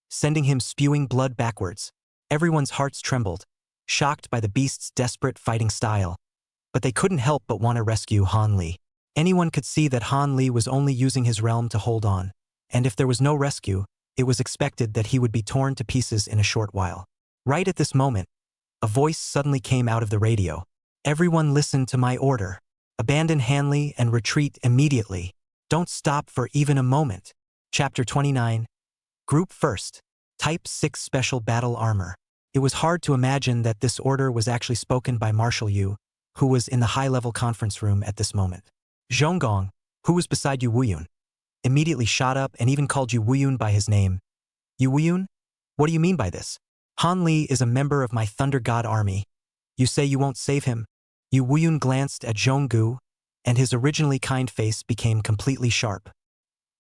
sending him spewing blood backwards. Everyone's hearts trembled, shocked by the beast's desperate fighting style, but they couldn't help but want to rescue Han Li. Anyone could see that Han Li was only using his realm to hold on, and if there was no rescue, it was expected that he would be torn to pieces in a short while. Right at this moment, a voice suddenly came out of the radio. Everyone listen to my order. Abandon Hanley and retreat immediately. Don't stop for even a moment. Chapter 29. Group First. Type 6 Special Battle Armor. It was hard to imagine that this order was actually spoken by Marshal Yu, who was in the high-level conference room at this moment. Zhonggong, who was beside Yu Wuyun, immediately shot up and even called Yu Wuyun by his name. Yu Wuyun? What do you mean by this? Han Li is a member of my Thunder God army. You say you won't save him? Yu Wuyun glanced at Zhonggu, and his originally kind face became completely sharp.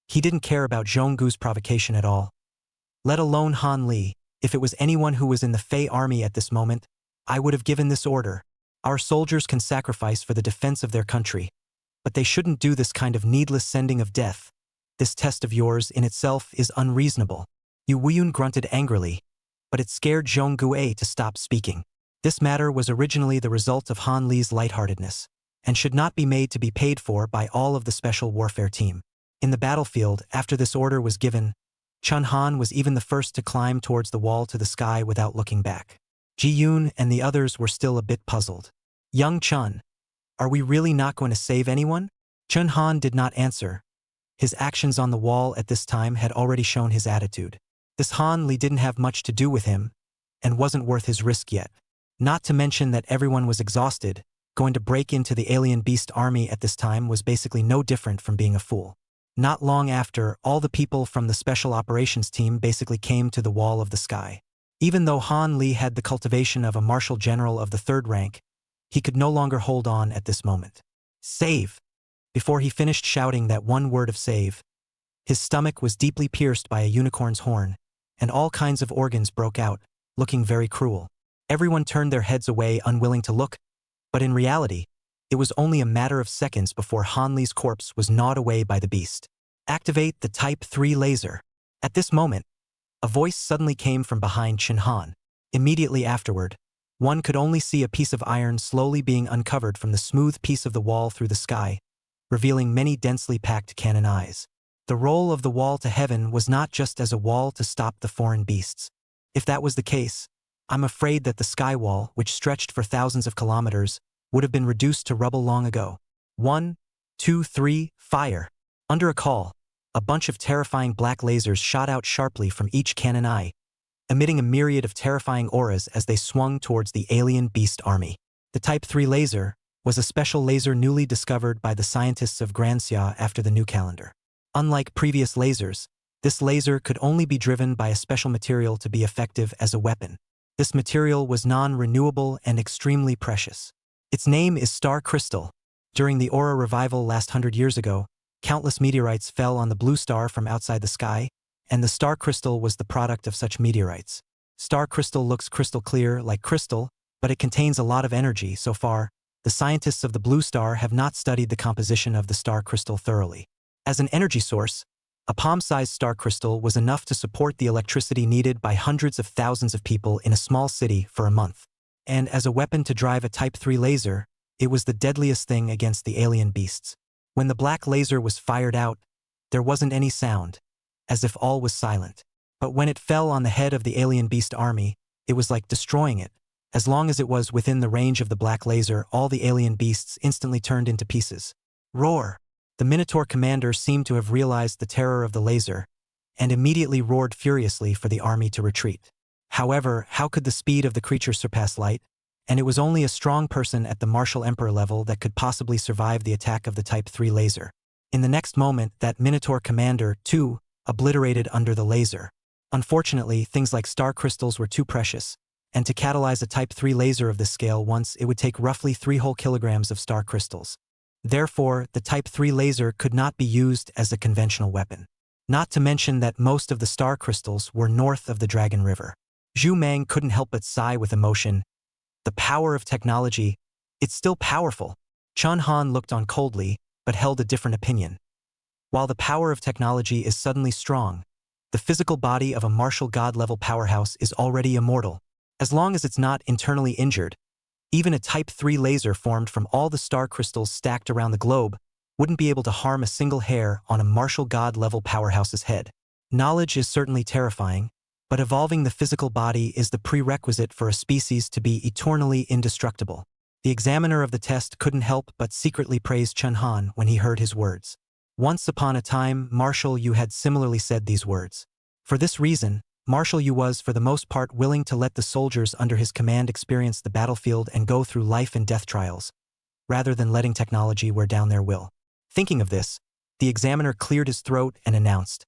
He didn't care about Zhonggu's provocation at all. Let alone Han Li. If it was anyone who was in the Fey army at this moment, I would have given this order. Our soldiers can sacrifice for the defense of their country, but they shouldn't do this kind of needless sending of death. This test of yours in itself is unreasonable. Yu Wuyun grunted angrily, but it scared Zhonggu to stop speaking. This matter was originally the result of Han Li's lightheartedness, and should not be made to be paid for by all of the Special Warfare Team. In the battlefield, after this order was given, Chun Han was even the first to climb towards the wall to the sky without looking back. Ji Yun and the others were still a bit puzzled. Young Chun, are we really not going to save anyone? Chun Han did not answer. His actions on the wall at this time had already shown his attitude. This Han Li didn't have much to do with him, and wasn't worth his risk yet. Not to mention that everyone was exhausted. Going to break into the alien beast army at this time was basically no different from being a fool. Not long after, all the people from the Special Operations Team basically came to the wall of the sky. Even though Han Li had the cultivation of a marshal general of the 3rd rank, he could no longer hold on at this moment. Save! Before he finished shouting that one word of save, his stomach was deeply pierced by a unicorn's horn, and all kinds of organs broke out, looking very cruel. Everyone turned their heads away, unwilling to look, but in reality, it was only a matter of seconds before Han Li's corpse was gnawed away by the beast. Activate the Type 3 laser. At this moment, A voice suddenly came from behind Chen Han. Immediately afterward, one could only see a piece of iron slowly being uncovered from the smooth piece of the wall through the sky, revealing many densely packed cannon eyes. The role of the wall to heaven was not just as a wall to stop the foreign beasts. If that was the case, I'm afraid that the sky wall, which stretched for thousands of kilometers, would have been reduced to rubble long ago. 1, 2, 3, fire. Under a call, a bunch of terrifying black lasers shot out sharply from each cannon eye, emitting a myriad of terrifying auras as they swung towards the alien beast army. The Type 3 laser was a special laser newly discovered by the scientists of Granxia after the new calendar. Unlike previous lasers, this laser could only be driven by a special material to be effective as a weapon. This material was non-renewable and extremely precious. Its name is star crystal. During the aura revival last 100 years ago, countless meteorites fell on the blue star from outside the sky, and the star crystal was the product of such meteorites. Star crystal looks crystal clear like crystal, but it contains a lot of energy. So far, the scientists of the blue star have not studied the composition of the star crystal thoroughly. As an energy source, a palm-sized star crystal was enough to support the electricity needed by hundreds of thousands of people in a small city for a month. And as a weapon to drive a Type 3 laser, it was the deadliest thing against the alien beasts. When the black laser was fired out, there wasn't any sound, as if all was silent. But when it fell on the head of the alien beast army, it was like destroying it. As long as it was within the range of the black laser, all the alien beasts instantly turned into pieces. Roar! The Minotaur commander seemed to have realized the terror of the laser, and immediately roared furiously for the army to retreat. However, how could the speed of the creature surpass light? And it was only a strong person at the Marshal Emperor level that could possibly survive the attack of the Type 3 laser. In the next moment, that Minotaur commander, too, obliterated under the laser. Unfortunately, things like star crystals were too precious, and to catalyze a Type 3 laser of this scale once, it would take roughly 3 whole kilograms of star crystals. Therefore, the Type 3 laser could not be used as a conventional weapon. Not to mention that most of the star crystals were north of the Dragon River. Zhu Mang couldn't help but sigh with emotion. The power of technology, it's still powerful. Chen Han looked on coldly, but held a different opinion. While the power of technology is suddenly strong, the physical body of a martial god-level powerhouse is already immortal. As long as it's not internally injured, even a Type 3 laser formed from all the star crystals stacked around the globe wouldn't be able to harm a single hair on a martial god-level powerhouse's head. Knowledge is certainly terrifying, but evolving the physical body is the prerequisite for a species to be eternally indestructible. The examiner of the test couldn't help but secretly praise Chen Han when he heard his words. Once upon a time, Marshal Yu had similarly said these words. For this reason, Marshal Yu was, for the most part, willing to let the soldiers under his command experience the battlefield and go through life and death trials, rather than letting technology wear down their will. Thinking of this, the examiner cleared his throat and announced,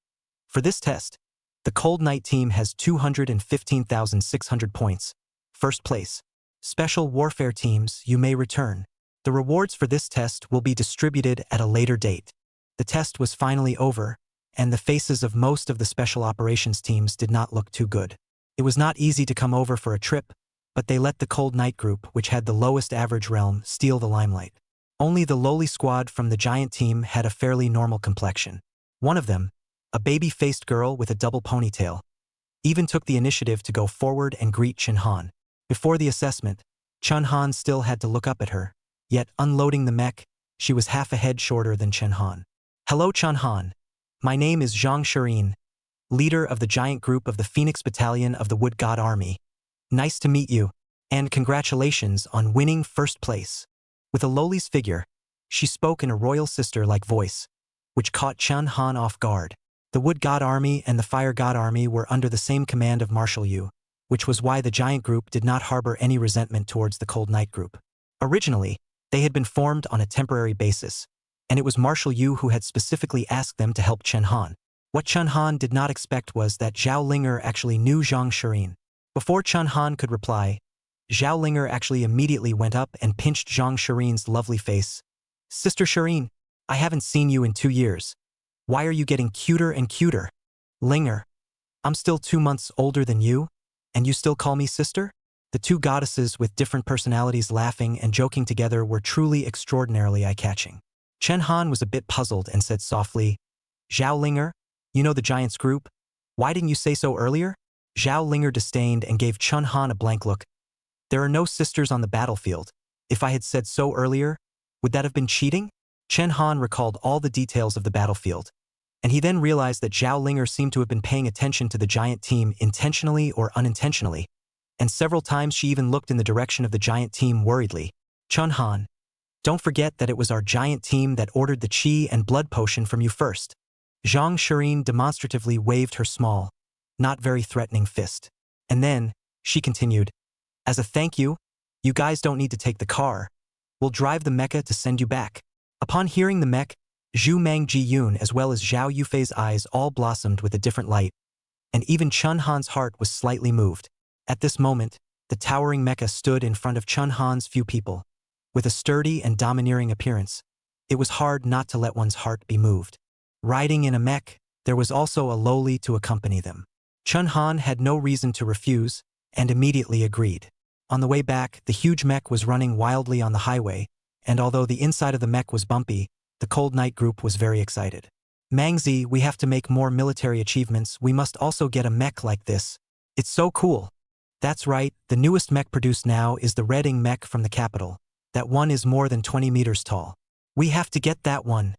"For this test, the Cold Knight team has 215,600 points. First place. Special warfare teams, you may return. The rewards for this test will be distributed at a later date." The test was finally over, and the faces of most of the special operations teams did not look too good. It was not easy to come over for a trip, but they let the Cold Knight group, which had the lowest average realm, steal the limelight. Only the lowly squad from the giant team had a fairly normal complexion. One of them, a baby-faced girl with a double ponytail, even took the initiative to go forward and greet Chen Han. Before the assessment, Chen Han still had to look up at her, yet unloading the mech, she was half a head shorter than Chen Han. "Hello Chen Han. My name is Zhang Shirin, leader of the giant group of the Phoenix Battalion of the Wood God Army. Nice to meet you, and congratulations on winning first place." With a lowly's figure, she spoke in a royal sister-like voice, which caught Chen Han off guard. The Wood God Army and the Fire God Army were under the same command of Marshal Yu, which was why the giant group did not harbor any resentment towards the Cold Knight group. Originally, they had been formed on a temporary basis, and it was Marshal Yu who had specifically asked them to help Chen Han. What Chen Han did not expect was that Zhao Linger actually knew Zhang Shirin. Before Chen Han could reply, Zhao Linger actually immediately went up and pinched Zhang Shirin's lovely face. "Sister Shirin, I haven't seen you in 2 years. Why are you getting cuter and cuter? Linger, I'm still 2 months older than you, and you still call me sister?" The two goddesses with different personalities laughing and joking together were truly extraordinarily eye-catching. Chen Han was a bit puzzled and said softly, "Zhao Linger, you know the Giants group? Why didn't you say so earlier? Zhao Linger disdained and gave Chun Han a blank look. There are no sisters on the battlefield. If I had said so earlier, would that have been cheating? Chen Han recalled all the details of the battlefield, and he then realized that Zhao Linger seemed to have been paying attention to the giant team intentionally or unintentionally, and several times she even looked in the direction of the giant team worriedly. Chun Han, don't forget that it was our giant team that ordered the qi and blood potion from you first. Zhang Shirin demonstratively waved her small, not very threatening fist. And then, she continued, as a thank you, you guys don't need to take the car. We'll drive the mecha to send you back. Upon hearing the mech, Zhu Mang Ji-yun as well as Zhao Yufei's eyes all blossomed with a different light, and even Chun Han's heart was slightly moved. At this moment, the towering mecha stood in front of Chun Han's few people. With a sturdy and domineering appearance, it was hard not to let one's heart be moved. Riding in a mech, there was also a lowly to accompany them. Chun Han had no reason to refuse, and immediately agreed. On the way back, the huge mech was running wildly on the highway, and although the inside of the mech was bumpy, the Cold Night group was very excited. Mangzi, we have to make more military achievements. We must also get a mech like this. It's so cool. That's right, the newest mech produced now is the Redding mech from the capital. That one is more than 20 meters tall. We have to get that one.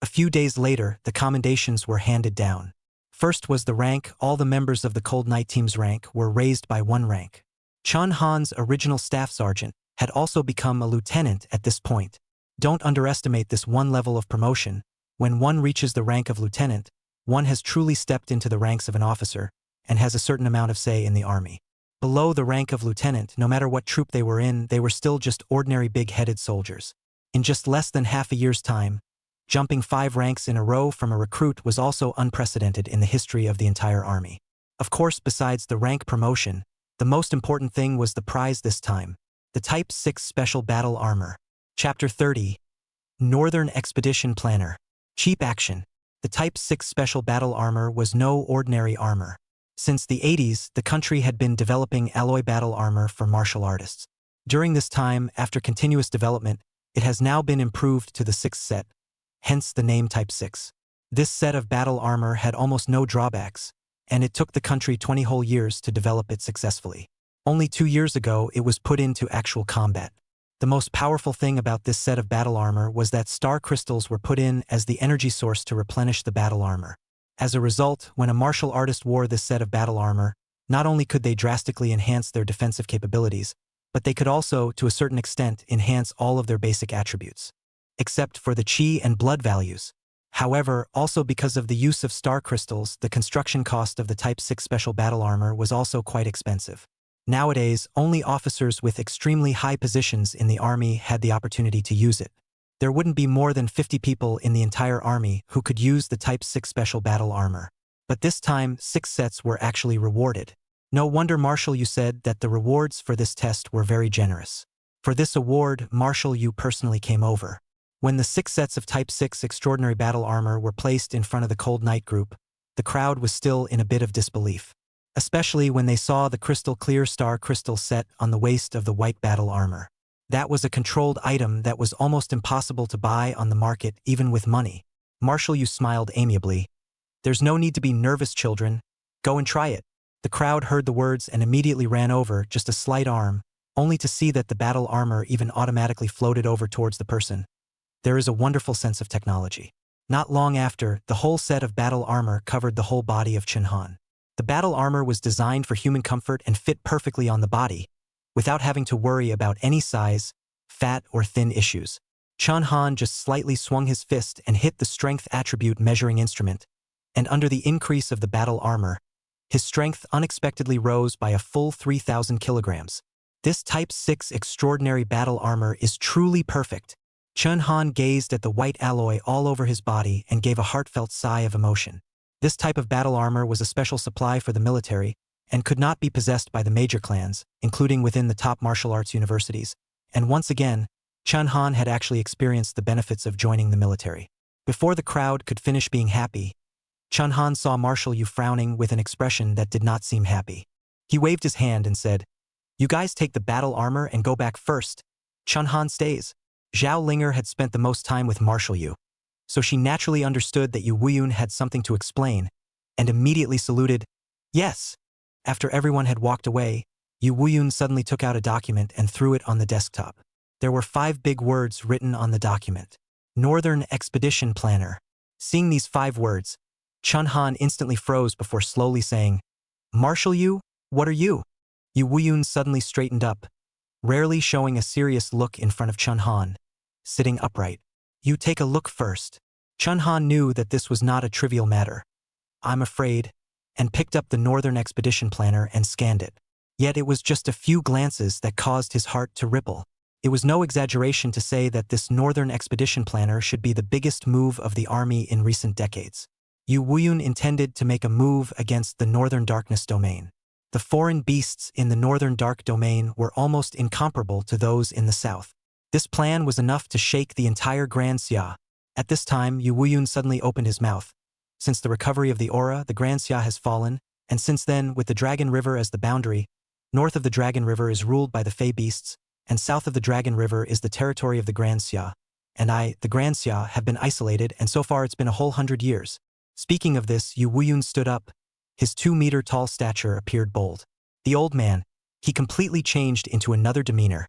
A few days later, the commendations were handed down. First was the rank. All the members of the Cold Night team's rank were raised by 1 rank. Chun Han's original staff sergeant had also become a lieutenant at this point. Don't underestimate this one level of promotion. When one reaches the rank of lieutenant, one has truly stepped into the ranks of an officer and has a certain amount of say in the army. Below the rank of lieutenant, no matter what troop they were in, they were still just ordinary big-headed soldiers. In just less than half a year's time, jumping 5 ranks in a row from a recruit was also unprecedented in the history of the entire army. Of course, besides the rank promotion, the most important thing was the prize this time, the Type 6 Special Battle Armor. Chapter 30. Northern Expedition Planner. Cheap action. The Type 6 Special Battle Armor was no ordinary armor. Since the 80s, the country had been developing alloy battle armor for martial artists. During this time, after continuous development, it has now been improved to the 6th set, hence the name Type 6. This set of battle armor had almost no drawbacks, and it took the country 20 whole years to develop it successfully. Only 2 years ago, it was put into actual combat. The most powerful thing about this set of battle armor was that star crystals were put in as the energy source to replenish the battle armor. As a result, when a martial artist wore this set of battle armor, not only could they drastically enhance their defensive capabilities, but they could also, to a certain extent, enhance all of their basic attributes. Except for the chi and blood values. However, also because of the use of star crystals, the construction cost of the Type 6 Special Battle Armor was also quite expensive. Nowadays, only officers with extremely high positions in the army had the opportunity to use it. There wouldn't be more than 50 people in the entire army who could use the Type 6 Special Battle Armor. But this time, 6 sets were actually rewarded. No wonder, Marshal, you said that the rewards for this test were very generous. For this award, Marshal, you personally came over. When the 6 sets of Type 6 Extraordinary Battle Armor were placed in front of the Cold Night group, the crowd was still in a bit of disbelief. Especially when they saw the crystal clear star crystal set on the waist of the white battle armor. That was a controlled item that was almost impossible to buy on the market even with money. Marshal, you smiled amiably. There's no need to be nervous, children. Go and try it. The crowd heard the words and immediately ran over just a slight arm, only to see that the battle armor even automatically floated over towards the person. There is a wonderful sense of technology. Not long after, the whole set of battle armor covered the whole body of Chun Han. The battle armor was designed for human comfort and fit perfectly on the body, without having to worry about any size, fat, or thin issues. Chun Han just slightly swung his fist and hit the strength attribute measuring instrument, and under the increase of the battle armor, his strength unexpectedly rose by a full 3,000 kilograms. This Type 6 Extraordinary Battle Armor is truly perfect. Chun Han gazed at the white alloy all over his body and gave a heartfelt sigh of emotion. This type of battle armor was a special supply for the military and could not be possessed by the major clans, including within the top martial arts universities. And once again, Chun Han had actually experienced the benefits of joining the military. Before the crowd could finish being happy, Chun Han saw Marshal Yu frowning with an expression that did not seem happy. He waved his hand and said, "You guys take the battle armor and go back first. Chun Han stays." Zhao Linger had spent the most time with Marshal Yu, so she naturally understood that Yu Wuyun had something to explain, and immediately saluted, "Yes." After everyone had walked away, Yu Wuyun suddenly took out a document and threw it on the desktop. There were 5 big words written on the document. Northern Expedition Planner. Seeing these 5 words, Chun Han instantly froze before slowly saying, "Marshal Yu, what are you?" Yu Wuyun suddenly straightened up, rarely showing a serious look in front of Chun Han, sitting upright. "You take a look first." Chun Han knew that this was not a trivial matter. "I'm afraid," and picked up the Northern Expedition Planner and scanned it. Yet it was just a few glances that caused his heart to ripple. It was no exaggeration to say that this Northern Expedition Planner should be the biggest move of the army in recent decades. Yu Wuyun intended to make a move against the Northern Darkness Domain. The foreign beasts in the Northern Dark Domain were almost incomparable to those in the south. This plan was enough to shake the entire Grand Xia. At this time, Yu Wuyun suddenly opened his mouth. Since the recovery of the aura, the Grand Xia has fallen, and since then, with the Dragon River as the boundary, north of the Dragon River is ruled by the Fey beasts, and south of the Dragon River is the territory of the Grand Xia. And I, the Grand Xia, have been isolated, and so far it's been a whole 100 years. Speaking of this, Yu Wuyun stood up. His 2-meter-tall stature appeared bold. The old man, he completely changed into another demeanor.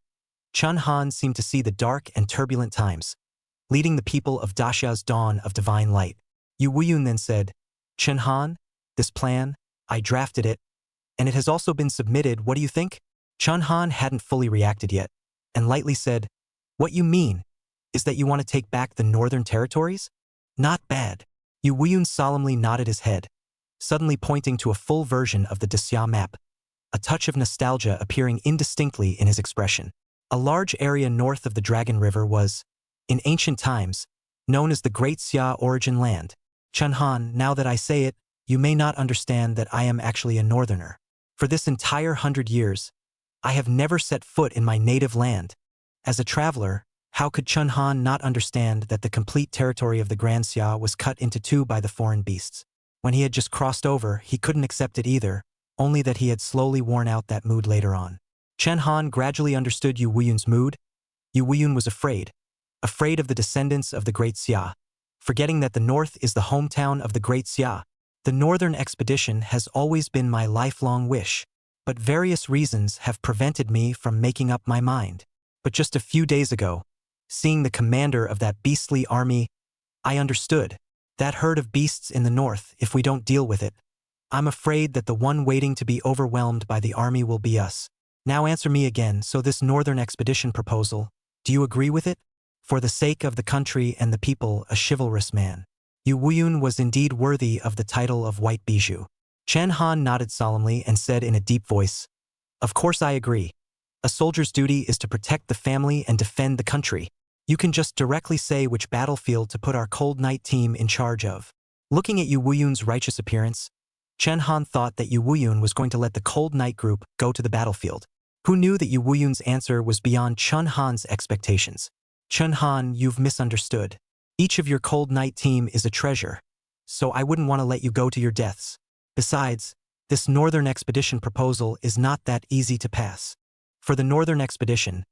Chun Han seemed to see the dark and turbulent times, leading the people of Daxia's dawn of divine light. Yu Wuyun then said, "Chun Han, this plan, I drafted it, and it has also been submitted. What do you think?" Chun Han hadn't fully reacted yet, and lightly said, "What you mean is that you want to take back the northern territories? Not bad." Yu Wuyun solemnly nodded his head, suddenly pointing to a full version of the Daxia map, a touch of nostalgia appearing indistinctly in his expression. A large area north of the Dragon River was, in ancient times, known as the Great Xia Origin Land. Chun Han, now that I say it, you may not understand that I am actually a northerner. For this entire 100 years, I have never set foot in my native land. As a traveler, how could Chun Han not understand that the complete territory of the Grand Xia was cut into 2 by the foreign beasts? When he had just crossed over, he couldn't accept it either, only that he had slowly worn out that mood later on. Chun Han gradually understood Yu Wuyun's mood. Yu Wuyun was afraid of the descendants of the Great Xia, forgetting that the north is the hometown of the Great Xia. The northern expedition has always been my lifelong wish, but various reasons have prevented me from making up my mind. But just a few days ago, seeing the commander of that beastly army, I understood. That herd of beasts in the north, if we don't deal with it, I'm afraid that the one waiting to be overwhelmed by the army will be us. Now answer me again, so this northern expedition proposal, do you agree with it? For the sake of the country and the people, a chivalrous man. Yu Wuyun was indeed worthy of the title of White Bijou. Chun Han nodded solemnly and said in a deep voice, "Of course I agree. A soldier's duty is to protect the family and defend the country. You can just directly say which battlefield to put our Cold Night team in charge of." Looking at Yu Wuyun's righteous appearance, Chun Han thought that Yu Wuyun was going to let the Cold Night group go to the battlefield. Who knew that Yu Wuyun's answer was beyond Chun Han's expectations? "Chun Han, you've misunderstood. Each of your Cold Night team is a treasure, so I wouldn't want to let you go to your deaths. Besides, this Northern Expedition proposal is not that easy to pass. For the Northern Expedition,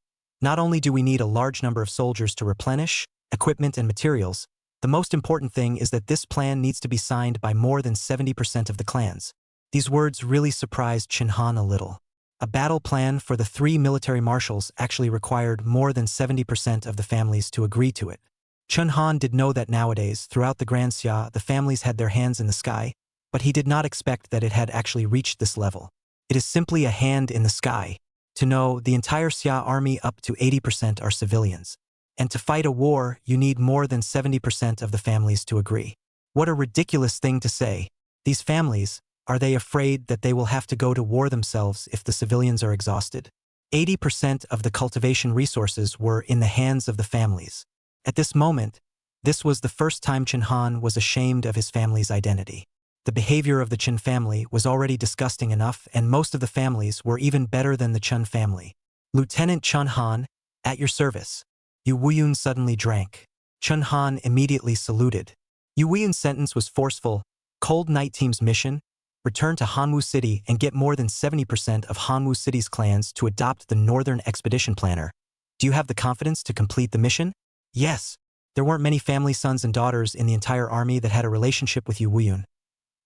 not only do we need a large number of soldiers to replenish, equipment and materials, the most important thing is that this plan needs to be signed by more than 70% of the clans." These words really surprised Chun Han a little. A battle plan for the 3 military marshals actually required more than 70% of the families to agree to it. Chun Han did know that nowadays, throughout the Grand Xia, the families had their hands in the sky, but he did not expect that it had actually reached this level. It is simply a hand in the sky. To know the entire Xia army up to 80% are civilians. And to fight a war, you need more than 70% of the families to agree. What a ridiculous thing to say. These families, are they afraid that they will have to go to war themselves if the civilians are exhausted? 80% of the cultivation resources were in the hands of the families. At this moment, this was the first time Chun Han was ashamed of his family's identity. The behavior of the Chun family was already disgusting enough, and most of the families were even better than the Chun family. "Lieutenant Chun Han, at your service." Yu Wuyun suddenly drank. Chun Han immediately saluted. Yu Wuyun's sentence was forceful. Cold Night Team's mission? Return to Hanwu City and get more than 70% of Hanwu City's clans to adopt the Northern Expedition Planner. Do you have the confidence to complete the mission? Yes. There weren't many family sons and daughters in the entire army that had a relationship with Yu Wuyun.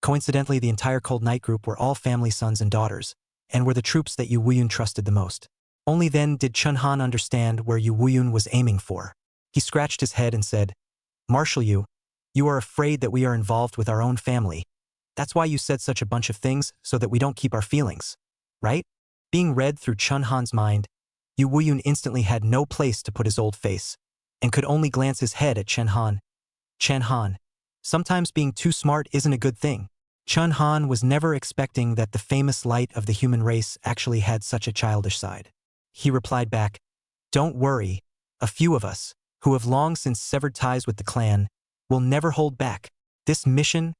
Coincidentally, the entire Cold Night group were all family sons and daughters, and were the troops that Yu Wuyun trusted the most. Only then did Chun Han understand where Yu Wuyun was aiming for. He scratched his head and said, "Marshal Yu, you are afraid that we are involved with our own family. That's why you said such a bunch of things, so that we don't keep our feelings. Right?" Being read through Chun Han's mind, Yu Wuyun instantly had no place to put his old face, and could only glance his head at Chen Han. Chen Han. Sometimes being too smart isn't a good thing. Chun Han was never expecting that the famous light of the human race actually had such a childish side. He replied back, "Don't worry, a few of us, who have long since severed ties with the clan, will never hold back. This mission,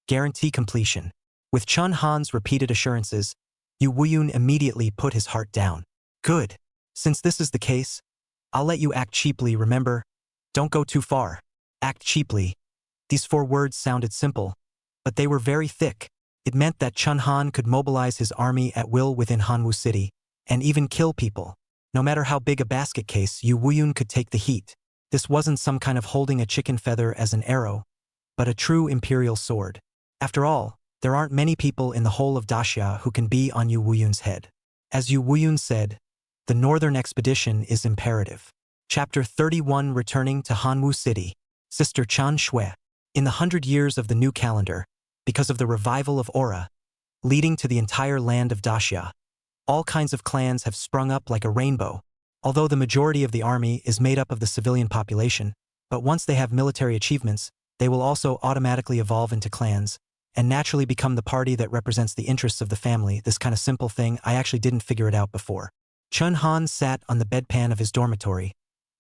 guarantee completion." With Chun Han's repeated assurances, Yu Wuyun immediately put his heart down. "Good. Since this is the case, I'll let you act cheaply, remember? Don't go too far. Act cheaply." These 4 words sounded simple, but they were very thick. It meant that Chun Han could mobilize his army at will within Hanwu City, and even kill people. No matter how big a basket case, Yu Wuyun could take the heat. This wasn't some kind of holding a chicken feather as an arrow, but a true imperial sword. After all, there aren't many people in the whole of Daxia who can be on Yu Wuyun's head. As Yu Wuyun said, the northern expedition is imperative. Chapter 31, Returning to Hanwu City. Sister Chan Shui. In the 100 years of the new calendar, because of the revival of Aura, leading to the entire land of Daxia, all kinds of clans have sprung up like a rainbow. Although the majority of the army is made up of the civilian population, but once they have military achievements, they will also automatically evolve into clans, and naturally become the party that represents the interests of the family. This kind of simple thing, I actually didn't figure it out before. Chun Han sat on the bedpan of his dormitory,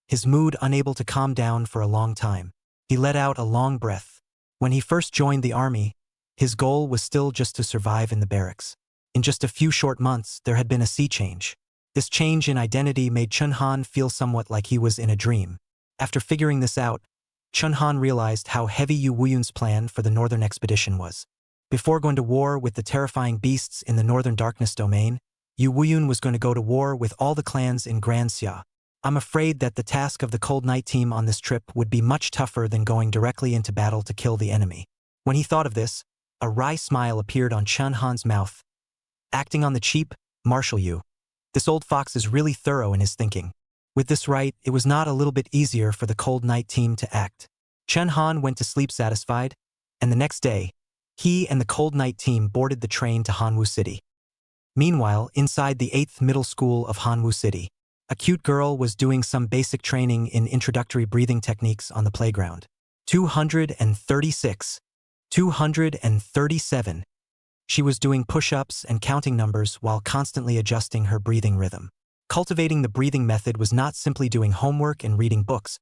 his mood unable to calm down for a long time. He let out a long breath. When he first joined the army, his goal was still just to survive in the barracks. In just a few short months, there had been a sea change. This change in identity made Chun Han feel somewhat like he was in a dream. After figuring this out, Chun Han realized how heavy Yu Wuyun's plan for the northern expedition was. Before going to war with the terrifying beasts in the northern darkness domain, Yu Wuyun was going to go to war with all the clans in Grand Xia. I'm afraid that the task of the Cold Night team on this trip would be much tougher than going directly into battle to kill the enemy. When he thought of this, a wry smile appeared on Chun Han's mouth. Acting on the cheap, Marshal Yu. This old fox is really thorough in his thinking. With this right, it was not a little bit easier for the Cold Night team to act. Chun Han went to sleep satisfied, and the next day, he and the Cold Night team boarded the train to Hanwu City. Meanwhile, inside the 8th Middle School of Hanwu City, a cute girl was doing some basic training in introductory breathing techniques on the playground. 236. 237. She was doing push-ups and counting numbers while constantly adjusting her breathing rhythm. Cultivating the breathing method was not simply doing homework and reading books,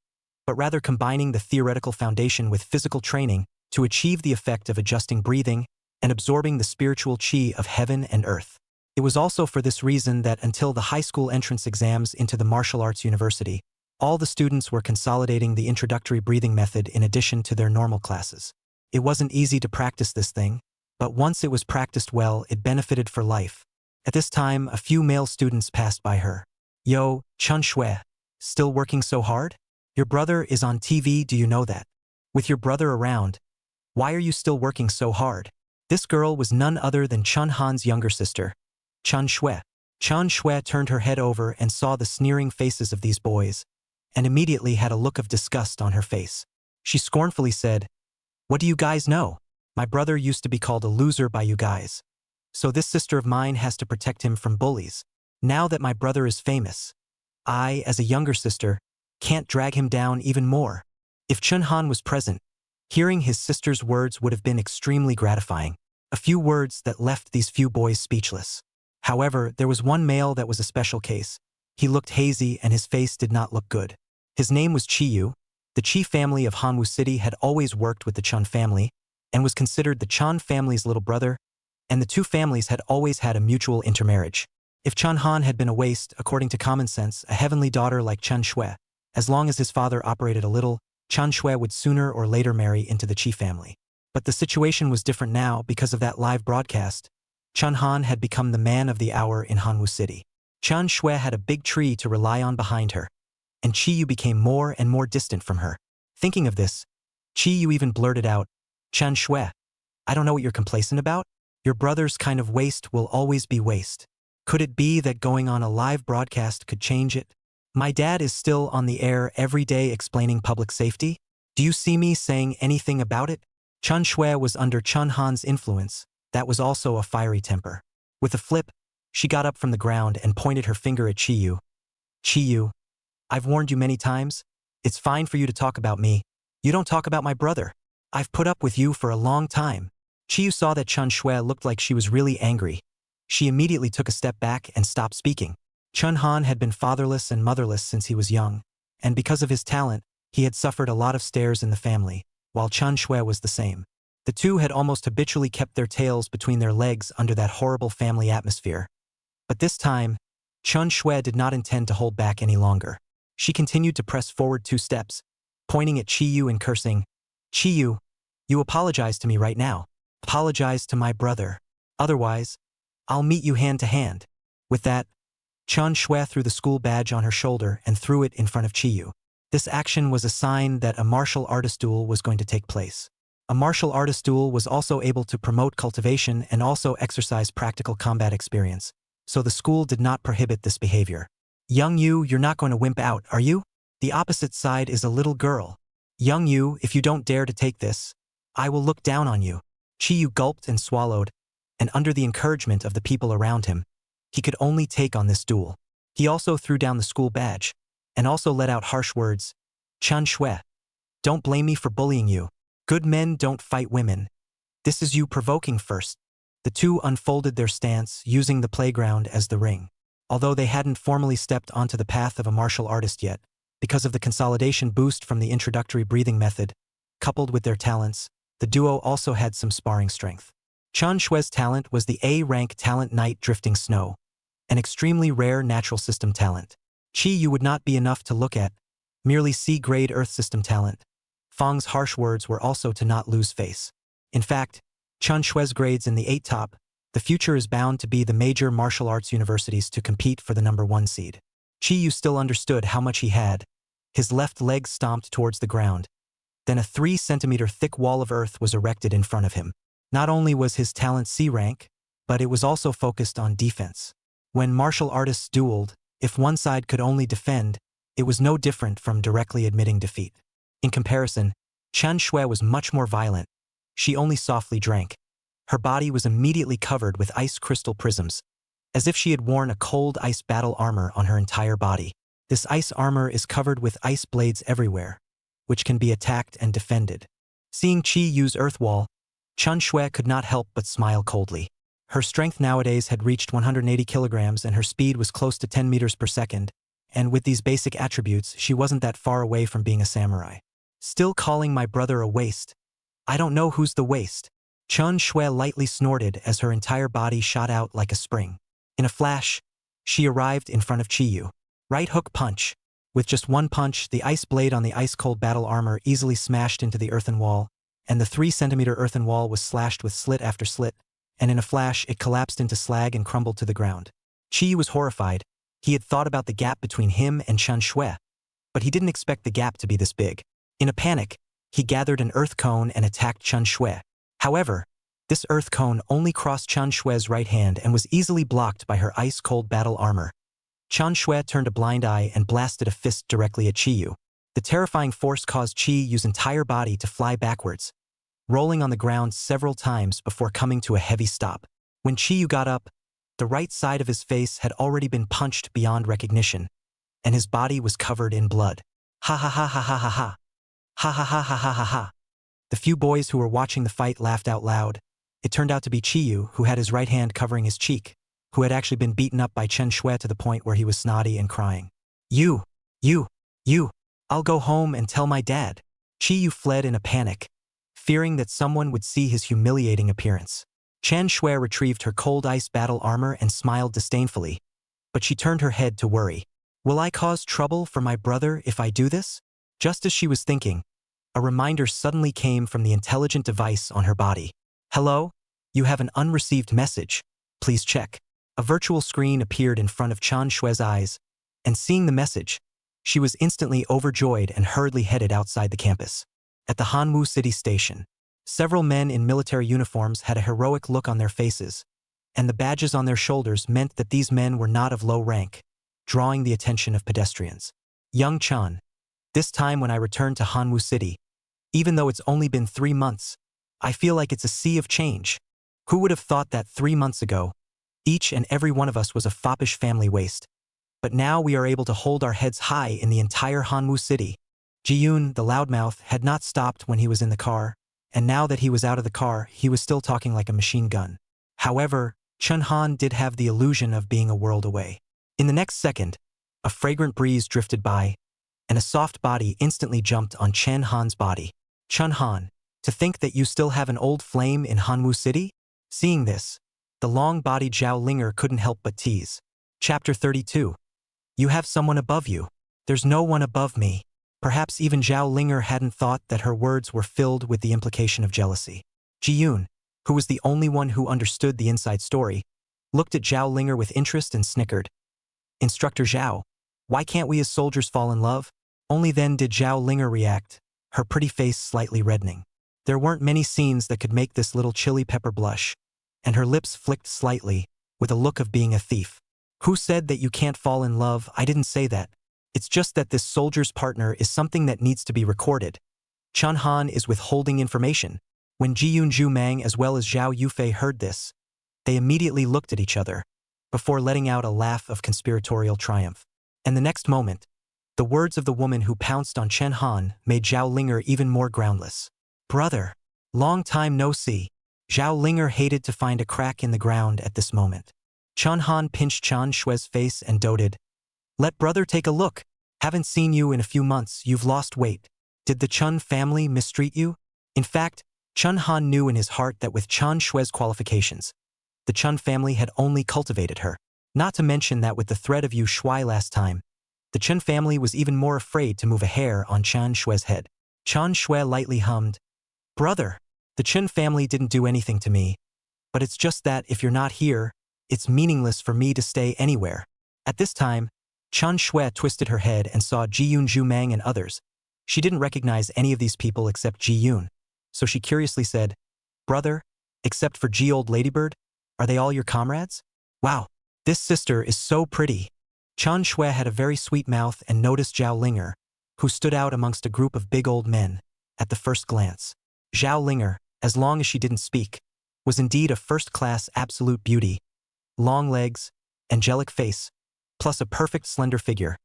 but rather combining the theoretical foundation with physical training to achieve the effect of adjusting breathing and absorbing the spiritual chi of heaven and earth. It was also for this reason that until the high school entrance exams into the martial arts university, all the students were consolidating the introductory breathing method in addition to their normal classes. It wasn't easy to practice this thing, but once it was practiced well, it benefited for life. At this time, a few male students passed by her. "Yo, Chun Shui, still working so hard? Your brother is on TV, do you know that? With your brother around, why are you still working so hard?" This girl was none other than Chun Han's younger sister, Chun Shui. Chun Shui turned her head over and saw the sneering faces of these boys, and immediately had a look of disgust on her face. She scornfully said, "What do you guys know? My brother used to be called a loser by you guys. So this sister of mine has to protect him from bullies. Now that my brother is famous, I, as a younger sister, can't drag him down even more." If Chun Han was present, hearing his sister's words would have been extremely gratifying. A few words that left these few boys speechless. However, there was one male that was a special case. He looked hazy and his face did not look good. His name was Qiyu. The Qi family of Hanwu City had always worked with the Chun family and was considered the Chun family's little brother, and the two families had always had a mutual intermarriage. If Chun Han had been a waste, according to common sense, a heavenly daughter like Chun Shui, as long as his father operated a little, Chun Shui would sooner or later marry into the Qi family. But the situation was different now because of that live broadcast. Chun Han had become the man of the hour in Hanwu City. Chun Shui had a big tree to rely on behind her, and Qiyu became more and more distant from her. Thinking of this, Qiyu even blurted out, "Chun Shui, I don't know what you're complacent about. Your brother's kind of waste will always be waste. Could it be that going on a live broadcast could change it? My dad is still on the air every day explaining public safety. Do you see me saying anything about it? Chun Shui was under Chun Han's influence. That was also a fiery temper. With a flip, she got up from the ground and pointed her finger at Chiyu. Chiyu, I've warned you many times. It's fine for you to talk about me. You don't talk about my brother. I've put up with you for a long time. Chiyu saw that Chun Shui looked like she was really angry. She immediately took a step back and stopped speaking. Chun Han had been fatherless and motherless since he was young, and because of his talent, he had suffered a lot of stares in the family, while Chun Shui was the same. The two had almost habitually kept their tails between their legs under that horrible family atmosphere. But this time, Chun Shui did not intend to hold back any longer. She continued to press forward 2 steps, pointing at Chiyu and cursing, "Chiyu, you apologize to me right now. Apologize to my brother. Otherwise, I'll meet you hand to hand." With that, Chun Shui threw the school badge on her shoulder and threw it in front of Chiyu. This action was a sign that a martial artist duel was going to take place. A martial artist duel was also able to promote cultivation and also exercise practical combat experience, so the school did not prohibit this behavior. "Young Yu, you're not going to wimp out, are you? The opposite side is a little girl. Young Yu, if you don't dare to take this, I will look down on you." Chiyu gulped and swallowed, and under the encouragement of the people around him, he could only take on this duel. He also threw down the school badge, and also let out harsh words. "Chun Shui, don't blame me for bullying you. Good men don't fight women. This is you provoking first." The two unfolded their stance, using the playground as the ring. Although they hadn't formally stepped onto the path of a martial artist yet, because of the consolidation boost from the introductory breathing method, coupled with their talents, the duo also had some sparring strength. Chun Shui's talent was the A-rank talent Night Drifting Snow, an extremely rare natural system talent. Chiyu would not be enough to look at, merely C-grade Earth system talent. Fang's harsh words were also to not lose face. In fact, Chun Shui's grades in the 8 top, the future is bound to be the major martial arts universities to compete for the #1 seed. Chiyu still understood how much he had. His left leg stomped towards the ground. Then a 3-centimeter thick wall of earth was erected in front of him. Not only was his talent C rank, but it was also focused on defense. When martial artists dueled, if one side could only defend, it was no different from directly admitting defeat. In comparison, Chun Shui was much more violent. She only softly drank. Her body was immediately covered with ice crystal prisms, as if she had worn a cold ice battle armor on her entire body. This ice armor is covered with ice blades everywhere, which can be attacked and defended. Seeing Chi use Earth Wall, Chun Shui could not help but smile coldly. Her strength nowadays had reached 180 kilograms and her speed was close to 10 meters per second, and with these basic attributes, she wasn't that far away from being a samurai. "Still calling my brother a waste? I don't know who's the waste." Chun Shui lightly snorted as her entire body shot out like a spring. In a flash, she arrived in front of Chiyu. Right hook punch. With just one punch, the ice blade on the ice-cold battle armor easily smashed into the earthen wall, and the 3-centimeter earthen wall was slashed with slit after slit, and in a flash it collapsed into slag and crumbled to the ground. Chiyu was horrified. He had thought about the gap between him and Chun Shui, but he didn't expect the gap to be this big. In a panic, he gathered an earth cone and attacked Chun Shui. However, this earth cone only crossed Chun Shui's right hand and was easily blocked by her ice-cold battle armor. Chun Shui turned a blind eye and blasted a fist directly at Chiyu. The terrifying force caused Chiyu's entire body to fly backwards, rolling on the ground several times before coming to a heavy stop. When Chiyu got up, the right side of his face had already been punched beyond recognition, and his body was covered in blood. Ha ha ha ha ha ha ha. Ha ha ha ha ha ha ha. The few boys who were watching the fight laughed out loud. It turned out to be Chiyu, who had his right hand covering his cheek, who had actually been beaten up by Chun Shui to the point where he was snotty and crying. You, I'll go home and tell my dad." Chiyu fled in a panic, fearing that someone would see his humiliating appearance. Chun Shui retrieved her cold ice battle armor and smiled disdainfully, but she turned her head to worry. "Will I cause trouble for my brother if I do this?" Just as she was thinking, a reminder suddenly came from the intelligent device on her body. "Hello? You have an unreceived message. Please check." A virtual screen appeared in front of Chun Shui's eyes, and seeing the message, she was instantly overjoyed and hurriedly headed outside the campus. At the Hanwu City Station, Several men in military uniforms had a heroic look on their faces, and the badges on their shoulders meant that these men were not of low rank, drawing the attention of pedestrians. Young Chan. This time when I returned to Hanwoo City, even though it's only been 3 months, I feel like it's a sea of change. Who would have thought that 3 months ago, each and every one of us was a foppish family waste? But now we are able to hold our heads high in the entire Hanwoo City. Ji-yoon, the loudmouth, had not stopped when he was in the car, and now that he was out of the car, he was still talking like a machine gun. However, Chun-han did have the illusion of being a world away. In the next second, a fragrant breeze drifted by, and a soft body instantly jumped on Chun-han's body. Chun-han, to think that you still have an old flame in Hanwoo City? Seeing this, the long-bodied Zhao Linger couldn't help but tease. Chapter 32. You have someone above you. There's no one above me. Perhaps even Zhao Linger hadn't thought that her words were filled with the implication of jealousy. Ji-yoon, who was the only one who understood the inside story, looked at Zhao Linger with interest and snickered. Instructor Zhao, why can't we as soldiers fall in love? Only then did Zhao Linger react, her pretty face slightly reddening. There weren't many scenes that could make this little chili pepper blush, and her lips flicked slightly, with a look of being a thief. Who said that you can't fall in love? I didn't say that. It's just that this soldier's partner is something that needs to be recorded. Chun-han is withholding information. When Ji-yoon Ju-mang as well as Zhao Yufei heard this, they immediately looked at each other, before letting out a laugh of conspiratorial triumph. And the next moment, the words of the woman who pounced on Chun-han made Zhao Linger even more groundless. Brother, long time no see. Zhao Linger hated to find a crack in the ground at this moment. Chun-han pinched Chan Shue's face and doted. Let brother take a look. Haven't seen you in a few months, you've lost weight. Did the Chun family mistreat you? In fact, Chun-han knew in his heart that with Chan Shue's qualifications, the Chun family had only cultivated her. Not to mention that with the threat of Yu Shui last time, the Chun family was even more afraid to move a hair on Chan Shue's head. Chan Shui lightly hummed. Brother, the Chun family didn't do anything to me, but it's just that if you're not here, it's meaningless for me to stay anywhere. At this time, Chan Shui twisted her head and saw Ji-yoon Ju-mang and others. She didn't recognize any of these people except Ji-yoon, so she curiously said, Brother, except for Ji-old Ladybird, are they all your comrades? Wow, this sister is so pretty. Chan Shui had a very sweet mouth and noticed Zhao Linger, who stood out amongst a group of big old men, at the first glance. Zhao Linger, as long as she didn't speak, was indeed a first-class absolute beauty. Long legs, angelic face, plus a perfect slender figure,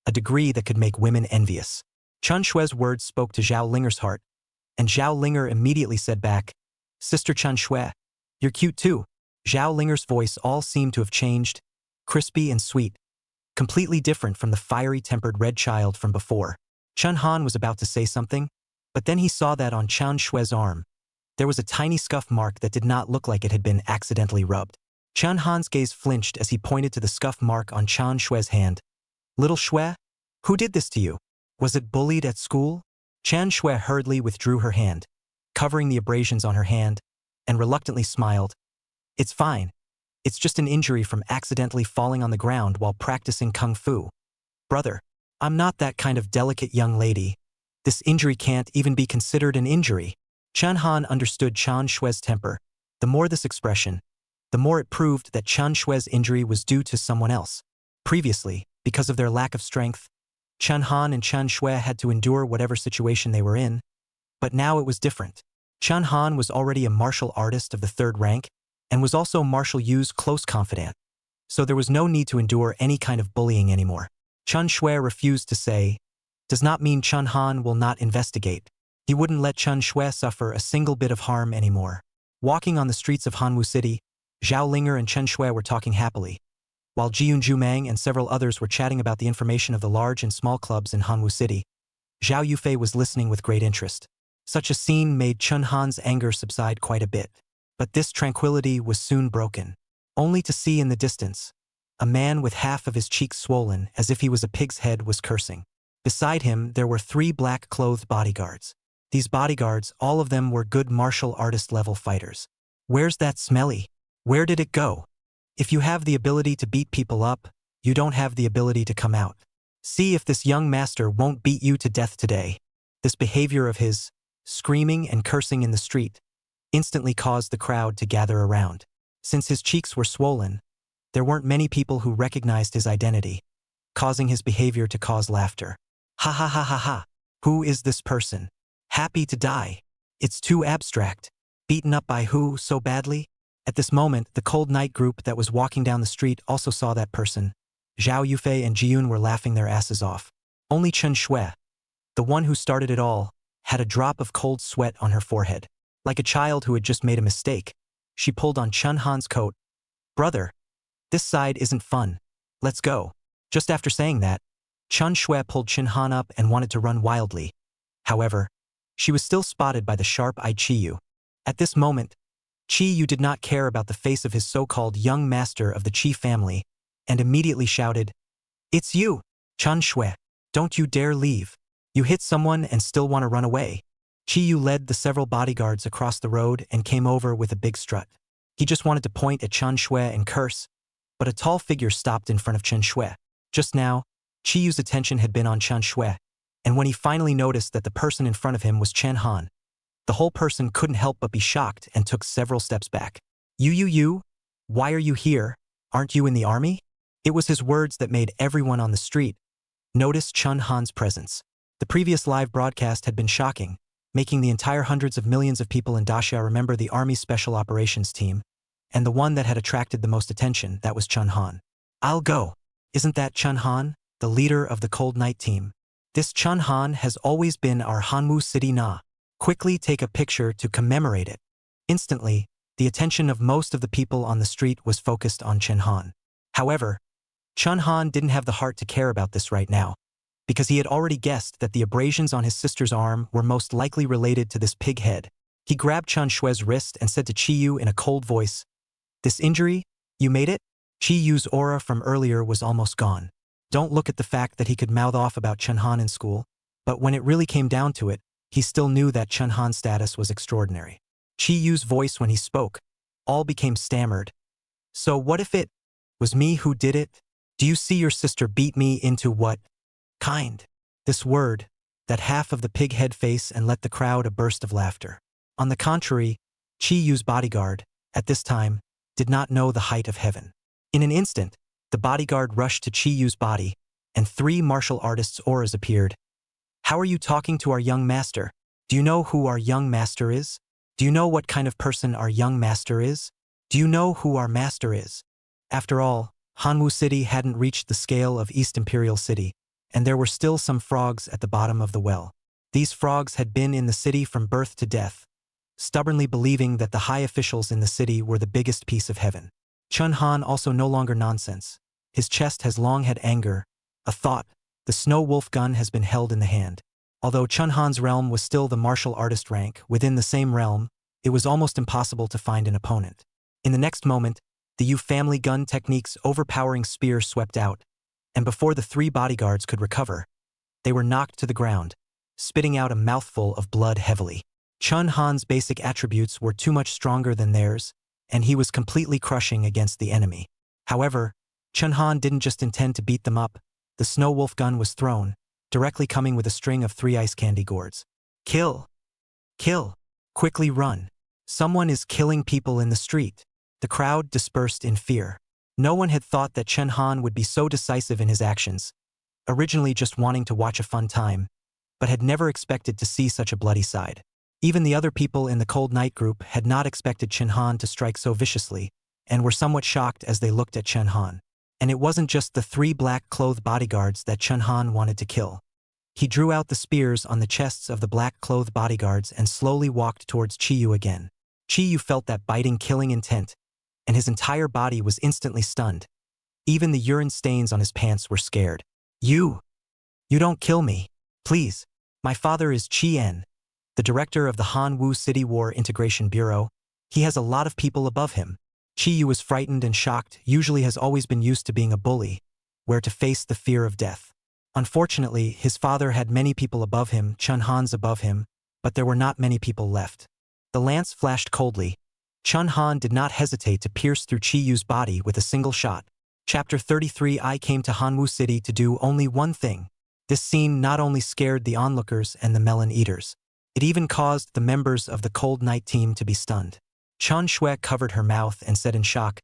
a degree that could make women envious. Chan Shue's words spoke to Zhao Linger's heart, and Zhao Linger immediately said back, Sister Chan Shui, you're cute too. Zhao Linger's voice all seemed to have changed, crispy and sweet, completely different from the fiery-tempered red child from before. Chun-han was about to say something, but then he saw that on Chan Shue's arm, there was a tiny scuff mark that did not look like it had been accidentally rubbed. Chun-han's gaze flinched as he pointed to the scuff mark on Chan Shue's hand. Little Shui, who did this to you? Was it bullied at school? Chan Shui hurriedly withdrew her hand, covering the abrasions on her hand, and reluctantly smiled. It's fine. It's just an injury from accidentally falling on the ground while practicing kung fu. Brother, I'm not that kind of delicate young lady. This injury can't even be considered an injury. Chun-han understood Chan Shue's temper. The more this expression, the more it proved that Chan Shue's injury was due to someone else. Previously, because of their lack of strength, Chun-han and Chan Shui had to endure whatever situation they were in. But now it was different. Chun-han was already a martial artist of the 3rd rank, and was also Marshal Yu's close confidant, so there was no need to endure any kind of bullying anymore. Chan Shui refused to say, does not mean Chun-han will not investigate. He wouldn't let Chan Shui suffer a single bit of harm anymore. Walking on the streets of Hanwoo City, Zhao Linger and Chen Shui were talking happily, while Ji-yoon Ju-mang and several others were chatting about the information of the large and small clubs in Hanwoo City. Zhao Yufei was listening with great interest. Such a scene made Chun-han's anger subside quite a bit. But this tranquility was soon broken, only to see in the distance, a man with half of his cheeks swollen as if he was a pig's head was cursing. Beside him there were 3 black-clothed bodyguards. These bodyguards, all of them were good martial artist-level fighters. Where's that smelly? Where did it go? If you have the ability to beat people up, you don't have the ability to come out. See if this young master won't beat you to death today. This behavior of his, screaming and cursing in the street, instantly caused the crowd to gather around. Since his cheeks were swollen, there weren't many people who recognized his identity, causing his behavior to cause laughter. Ha ha ha ha ha. Who is this person? Happy to die. It's too abstract. Beaten up by who so badly? At this moment, the cold night group that was walking down the street also saw that person. Zhao Yufei and Jiyun were laughing their asses off. Only Chen Shui, the one who started it all, had a drop of cold sweat on her forehead. Like a child who had just made a mistake, she pulled on Chen Han's coat. Brother, this side isn't fun. Let's go. Just after saying that, Chen Shui pulled Chen Han up and wanted to run wildly. However, she was still spotted by the sharp-eyed Qiyu. At this moment, Qiyu did not care about the face of his so-called young master of the Qi family, and immediately shouted, "It's you, Chen Shui. Don't you dare leave. You hit someone and still want to run away." Qiyu led the several bodyguards across the road and came over with a big strut. He just wanted to point at Chen Shui and curse, but a tall figure stopped in front of Chen Shui. Just now, Qiyu's attention had been on Chen Shui, and when he finally noticed that the person in front of him was Chen Han, the whole person couldn't help but be shocked and took several steps back. You, why are you here? Aren't you in the army?" It was his words that made everyone on the street notice Chen Han's presence. The previous live broadcast had been shocking, making the entire hundreds of millions of people in Daxia remember the Army's Special Operations Team, and the one that had attracted the most attention, that was Chen Han. "I'll go. Isn't that Chen Han, the leader of the Cold Night team? This Chen Han has always been our Hanwu City Na. Quickly take a picture to commemorate it." Instantly, the attention of most of the people on the street was focused on Chen Han. However, Chen Han didn't have the heart to care about this right now, because he had already guessed that the abrasions on his sister's arm were most likely related to this pig head. He grabbed Chen Shui's wrist and said to Qiyu in a cold voice, "This injury? You made it?" Qiyu's aura from earlier was almost gone. Don't look at the fact that he could mouth off about Chen Han in school, but when it really came down to it, he still knew that Chen Han's status was extraordinary. Qiyu's voice when he spoke all became stammered. "So what if it was me who did it? Do you see your sister beat me into what kind?" This word, that half of the pig head face, and let the crowd a burst of laughter. On the contrary, Qiyu's bodyguard, at this time, did not know the height of heaven. In an instant, the bodyguard rushed to Qiyu's body, and 3 martial artists' auras appeared. "How are you talking to our young master? Do you know who our young master is? Do you know what kind of person our young master is? Do you know who our master is?" After all, Hanwu City hadn't reached the scale of East Imperial City, and there were still some frogs at the bottom of the well. These frogs had been in the city from birth to death, stubbornly believing that the high officials in the city were the biggest piece of heaven. Chen Han also no longer nonsense. His chest has long had anger, a thought. The snow wolf gun has been held in the hand. Although Chen Han's realm was still the martial artist rank, within the same realm, it was almost impossible to find an opponent. In the next moment, the Yu family gun technique's overpowering spear swept out, and before the 3 bodyguards could recover, they were knocked to the ground, spitting out a mouthful of blood heavily. Chen Han's basic attributes were too much stronger than theirs, and he was completely crushing against the enemy. However, Chen Han didn't just intend to beat them up. The snow wolf gun was thrown, directly coming with a string of 3 ice candy gourds. "Kill! Kill! Quickly run! Someone is killing people in the street!" The crowd dispersed in fear. No one had thought that Chen Han would be so decisive in his actions, originally just wanting to watch a fun time, but had never expected to see such a bloody side. Even the other people in the Cold Night group had not expected Chen Han to strike so viciously, and were somewhat shocked as they looked at Chen Han. And it wasn't just the 3 black-clothed bodyguards that Chen Han wanted to kill. He drew out the spears on the chests of the black-clothed bodyguards and slowly walked towards Qiyu again. Qiyu felt that biting, killing intent, and his entire body was instantly stunned. Even the urine stains on his pants were scared. You don't kill me. Please. My father is Chillin, the director of the Hanwu City War Integration Bureau. He has a lot of people above him. Qiyu was frightened and shocked, usually has always been used to being a bully, where to face the fear of death. Unfortunately, his father had many people above him, Chen Han's above him, but there were not many people left. The lance flashed coldly. Chen Han did not hesitate to pierce through Qiyu's body with a single shot. Chapter 33. I came to Hanwu City to do only one thing. This scene not only scared the onlookers and the melon eaters. It even caused the members of the Cold Night team to be stunned. Chen Shui covered her mouth and said in shock,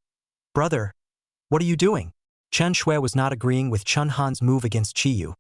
"Brother, what are you doing?" Chen Shui was not agreeing with Chen Han's move against Chi Yu.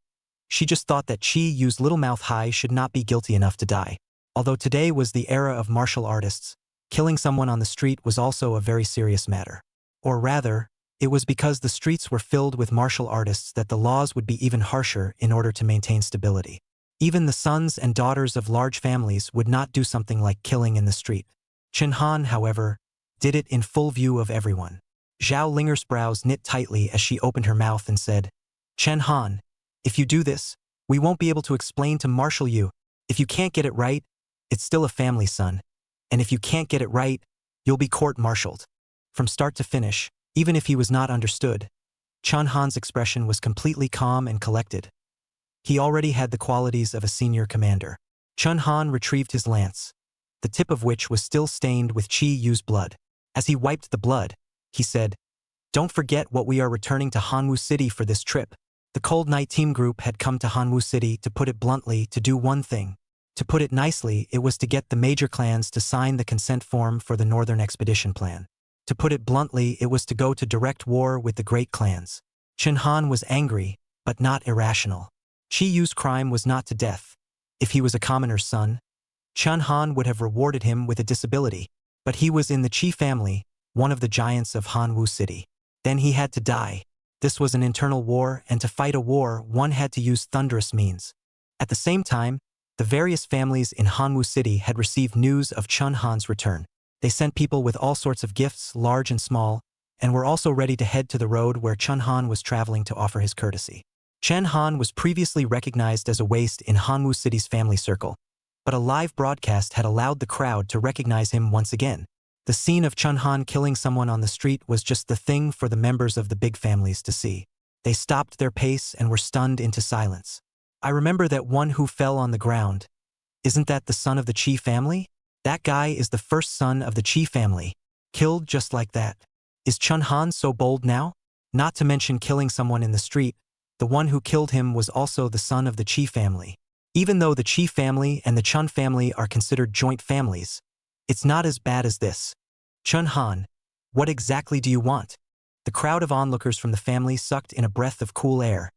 She just thought that Chi Yu's little mouth high should not be guilty enough to die. Although today was the era of martial artists, killing someone on the street was also a very serious matter. Or rather, it was because the streets were filled with martial artists that the laws would be even harsher in order to maintain stability. Even the sons and daughters of large families would not do something like killing in the street. Chen Han, however, did it in full view of everyone. Zhao Linger's brows knit tightly as she opened her mouth and said, "Chen Han, if you do this, we won't be able to explain to Marshal you. If you can't get it right, it's still a family, son. And if you can't get it right, you'll be court-martialed." From start to finish, even if he was not understood, Chen Han's expression was completely calm and collected. He already had the qualities of a senior commander. Chen Han retrieved his lance, the tip of which was still stained with Chi Yu's blood. As he wiped the blood, he said, "Don't forget what we are returning to Hanwu City for this trip." The Cold Night Team group had come to Hanwu City, to put it bluntly, to do one thing. To put it nicely, it was to get the major clans to sign the consent form for the Northern Expedition Plan. To put it bluntly, it was to go to direct war with the great clans. Chen Han was angry, but not irrational. Chi Yu's crime was not to death. If he was a commoner's son, Chen Han would have rewarded him with a disability. But he was in the Chi family, one of the giants of Hanwu City. Then he had to die. This was an internal war, and to fight a war, one had to use thunderous means. At the same time, the various families in Hanwu City had received news of Chen Han's return. They sent people with all sorts of gifts, large and small, and were also ready to head to the road where Chen Han was traveling to offer his courtesy. Chen Han was previously recognized as a waste in Hanwu City's family circle, but a live broadcast had allowed the crowd to recognize him once again. The scene of Chen Han killing someone on the street was just the thing for the members of the big families to see. They stopped their pace and were stunned into silence. "I remember that one who fell on the ground. Isn't that the son of the Chi family? That guy is the first son of the Chi family. Killed just like that. Is Chen Han so bold now? Not to mention killing someone in the street, the one who killed him was also the son of the Chi family. Even though the Chi family and the Chen family are considered joint families, it's not as bad as this. Chen Han, what exactly do you want?" The crowd of onlookers from the family sucked in a breath of cool air,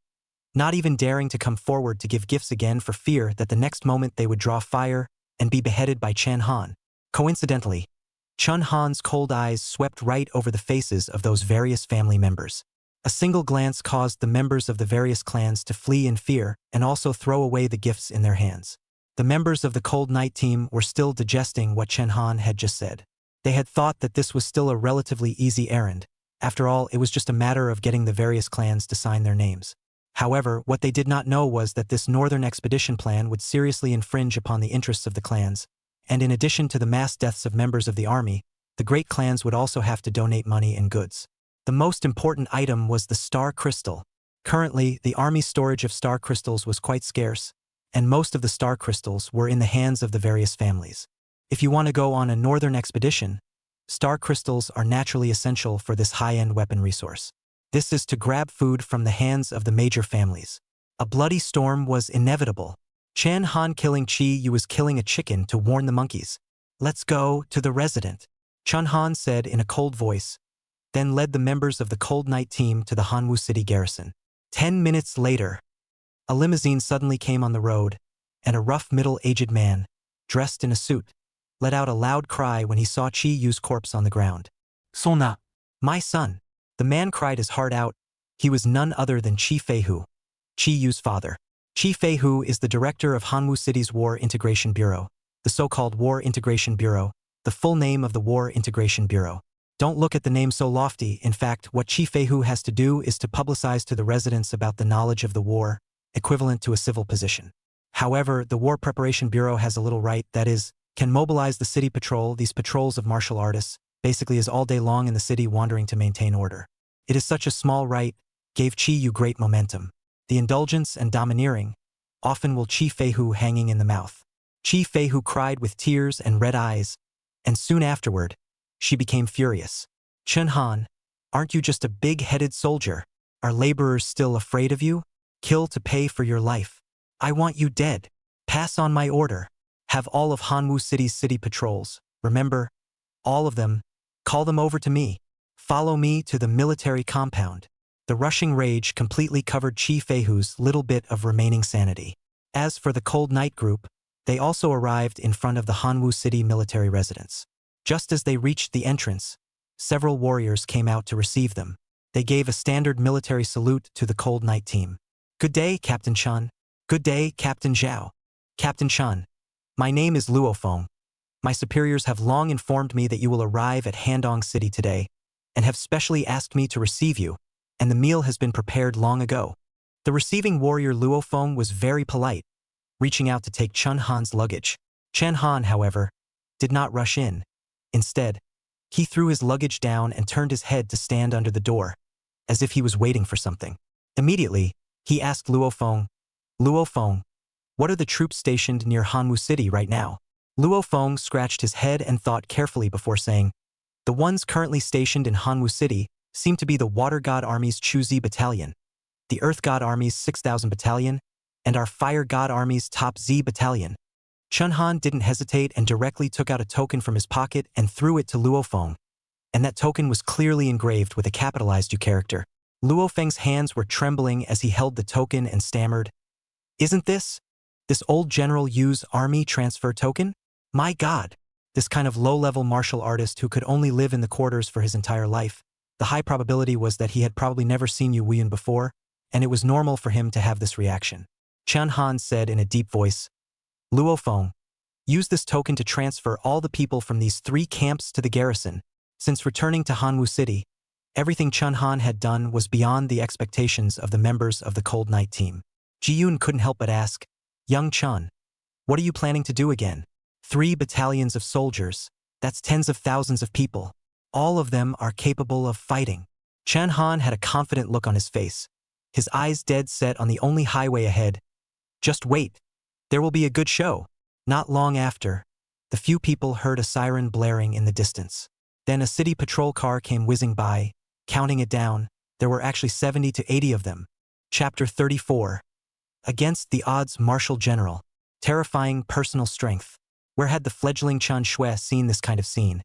not even daring to come forward to give gifts again for fear that the next moment they would draw fire and be beheaded by Chen Han. Coincidentally, Chen Han's cold eyes swept right over the faces of those various family members. A single glance caused the members of the various clans to flee in fear and also throw away the gifts in their hands. The members of the Cold Night team were still digesting what Chen Han had just said. They had thought that this was still a relatively easy errand. After all, it was just a matter of getting the various clans to sign their names. However, what they did not know was that this Northern Expedition Plan would seriously infringe upon the interests of the clans, and in addition to the mass deaths of members of the army, the great clans would also have to donate money and goods. The most important item was the star crystal. Currently, the army's storage of star crystals was quite scarce, and most of the star crystals were in the hands of the various families. If you want to go on a northern expedition, star crystals are naturally essential for this high-end weapon resource. This is to grab food from the hands of the major families. A bloody storm was inevitable. Chen Han killing Chi Yu was killing a chicken to warn the monkeys. "Let's go to the resident," Chen Han said in a cold voice, then led the members of the Cold Night team to the Hanwu City garrison. 10 minutes later, a limousine suddenly came on the road, and a rough middle-aged man, dressed in a suit, let out a loud cry when he saw Chi Yu's corpse on the ground. "Sona, my son." The man cried his heart out. He was none other than Chi Feihu, Chi Yu's father. Chi Feihu is the director of Hanwu City's War Integration Bureau, the so-called War Integration Bureau, the full name of the War Integration Bureau. Don't look at the name so lofty. In fact, what Chi Feihu has to do is to publicize to the residents about the knowledge of the war, equivalent to a civil position. However, the War Preparation Bureau has a little right, that is, can mobilize the city patrol. These patrols of martial artists, basically is all day long in the city wandering to maintain order. It is such a small right, gave Chi Yu great momentum. The indulgence and domineering, often will Chi Feihu hanging in the mouth. Chi Feihu cried with tears and red eyes, and soon afterward, she became furious. "Chen Han, aren't you just a big-headed soldier? Are laborers still afraid of you? Kill to pay for your life. I want you dead. Pass on my order." Have all of Hanwoo City's city patrols, remember? All of them. Call them over to me. Follow me to the military compound. The rushing rage completely covered Chi Feihu's little bit of remaining sanity. As for the Cold Night group, they also arrived in front of the Hanwoo City military residence. Just as they reached the entrance, several warriors came out to receive them. They gave a standard military salute to the Cold Night team. Good day, Captain Chun. Good day, Captain Zhao. Captain Chun. My name is Luo Feng. My superiors have long informed me that you will arrive at Handong City today, and have specially asked me to receive you, and the meal has been prepared long ago. The receiving warrior Luo Feng was very polite, reaching out to take Chun Han's luggage. Chen Han, however, did not rush in. Instead, he threw his luggage down and turned his head to stand under the door, as if he was waiting for something. Immediately, he asked Luo Feng, what are the troops stationed near Hanwoo City right now? Luo Feng scratched his head and thought carefully before saying, the ones currently stationed in Hanwoo City seem to be the Water God Army's Chuzi Battalion, the Earth God Army's 6,000 Battalion, and our Fire God Army's Top Z Battalion. Chun Han didn't hesitate and directly took out a token from his pocket and threw it to Luo Feng, and that token was clearly engraved with a capitalized U character. Luo Feng's hands were trembling as he held the token and stammered, Isn't this old General Yu's army transfer token? My God! This kind of low-level martial artist who could only live in the quarters for his entire life. The high probability was that he had probably never seen Yu Weiyun before, and it was normal for him to have this reaction. Chun Han said in a deep voice, Luo Feng, use this token to transfer all the people from these 3 camps to the garrison. Since returning to Hanwoo City, everything Chun Han had done was beyond the expectations of the members of the Cold Night team. Ji-yoon couldn't help but ask, Young Chun, what are you planning to do again? 3 battalions of soldiers, that's tens of thousands of people. All of them are capable of fighting. Chun Han had a confident look on his face, his eyes dead set on the only highway ahead. Just wait. There will be a good show. Not long after, the few people heard a siren blaring in the distance. Then a city patrol car came whizzing by. Counting it down, there were actually 70 to 80 of them. Chapter 34. Against the odds, Marshal General. Terrifying personal strength. Where had the fledgling Chun Shui seen this kind of scene?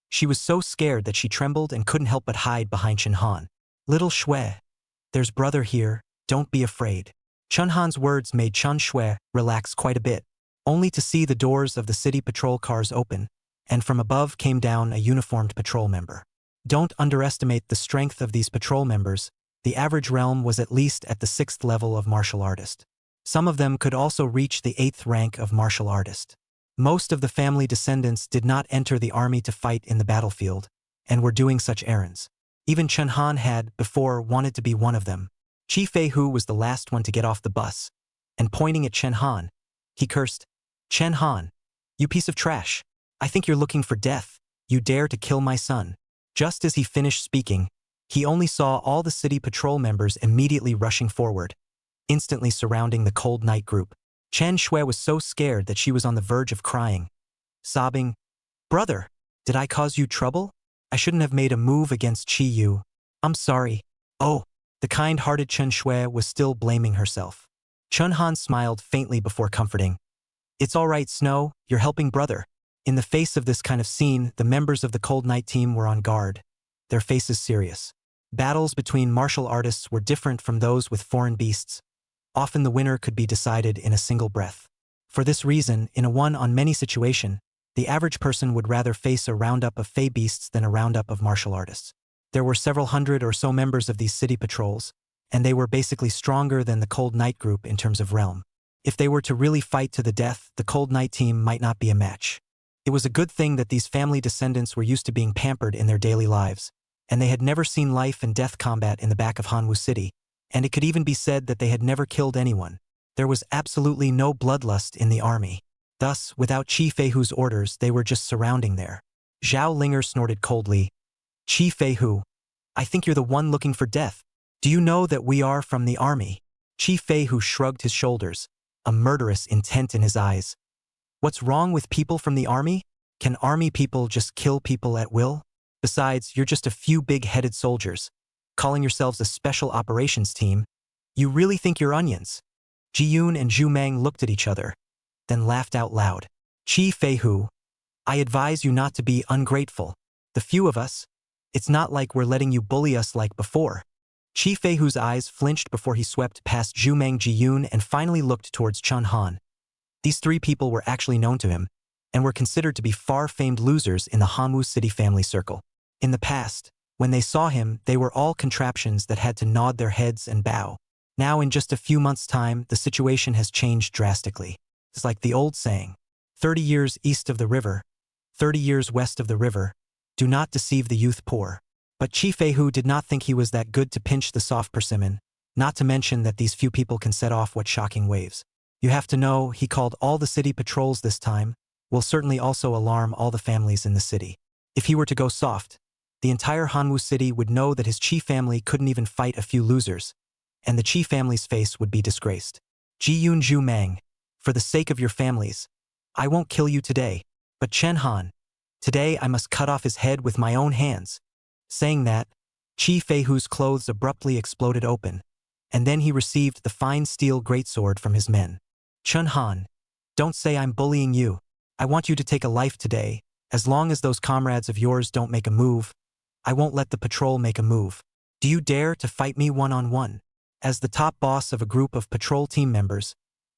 She was so scared that she trembled and couldn't help but hide behind Chun Han. Little Shui, there's brother here, don't be afraid. Chun Han's words made Chun Shui relax quite a bit, only to see the doors of the city patrol cars open, and from above came down a uniformed patrol member. Don't underestimate the strength of these patrol members. The average realm was at least at the 6th level of martial artist. Some of them could also reach the 8th rank of martial artist. Most of the family descendants did not enter the army to fight in the battlefield, and were doing such errands. Even Chun Han had, before, wanted to be one of them. Chi Feihu was the last one to get off the bus, and pointing at Chen Han, he cursed, Chen Han, you piece of trash. I think you're looking for death. You dare to kill my son. Just as he finished speaking, he only saw all the city patrol members immediately rushing forward, instantly surrounding the Cold Night group. Chen Shui was so scared that she was on the verge of crying, sobbing, Brother, did I cause you trouble? I shouldn't have made a move against Chi Yu. I'm sorry. Oh, the kind-hearted Chen Shui was still blaming herself. Chun Han smiled faintly before comforting. It's all right, Snow, you're helping brother. In the face of this kind of scene, the members of the Cold Night team were on guard, their faces serious. Battles between martial artists were different from those with foreign beasts. Often the winner could be decided in a single breath. For this reason, in a one-on-many situation, the average person would rather face a roundup of fey beasts than a roundup of martial artists. There were several hundred or so members of these city patrols, and they were basically stronger than the Cold Night group in terms of realm. If they were to really fight to the death, the Cold Night team might not be a match. It was a good thing that these family descendants were used to being pampered in their daily lives, and they had never seen life and death combat in the back of Hanwoo City, and it could even be said that they had never killed anyone. There was absolutely no bloodlust in the army. Thus, without Chi Feihu's orders, they were just surrounding there. Zhao Linger snorted coldly. Chi Feihu, I think you're the one looking for death. Do you know that we are from the army? Chi Feihu shrugged his shoulders, a murderous intent in his eyes. What's wrong with people from the army? Can army people just kill people at will? Besides, you're just a few big-headed soldiers, calling yourselves a special operations team. You really think you're onions? Ji-yoon and Zhu Meng looked at each other, then laughed out loud. Chi Feihu, I advise you not to be ungrateful. The few of us, it's not like we're letting you bully us like before. Chi Feihu's eyes flinched before he swept past Zhumeng Jiyun and finally looked towards Chun Han. These three people were actually known to him, and were considered to be far-famed losers in the Hanwu city family circle. In the past, when they saw him, they were all contraptions that had to nod their heads and bow. Now in just a few months' time, the situation has changed drastically. It's like the old saying, 30 years east of the river, 30 years west of the river, do not deceive the youth poor. But Chi Feihu did not think he was that good to pinch the soft persimmon, not to mention that these few people can set off what shocking waves. You have to know, he called all the city patrols this time, will certainly also alarm all the families in the city. If he were to go soft, the entire Hanwu city would know that his Chi family couldn't even fight a few losers, and the Chi family's face would be disgraced. Jiyun Zhu Mang, for the sake of your families, I won't kill you today, but Chen Han, today I must cut off his head with my own hands. Saying that, Chi Feihu's clothes abruptly exploded open, and then he received the fine steel greatsword from his men. Chun Han, don't say I'm bullying you. I want you to take a life today. As long as those comrades of yours don't make a move, I won't let the patrol make a move. Do you dare to fight me one-on-one? As the top boss of a group of patrol team members,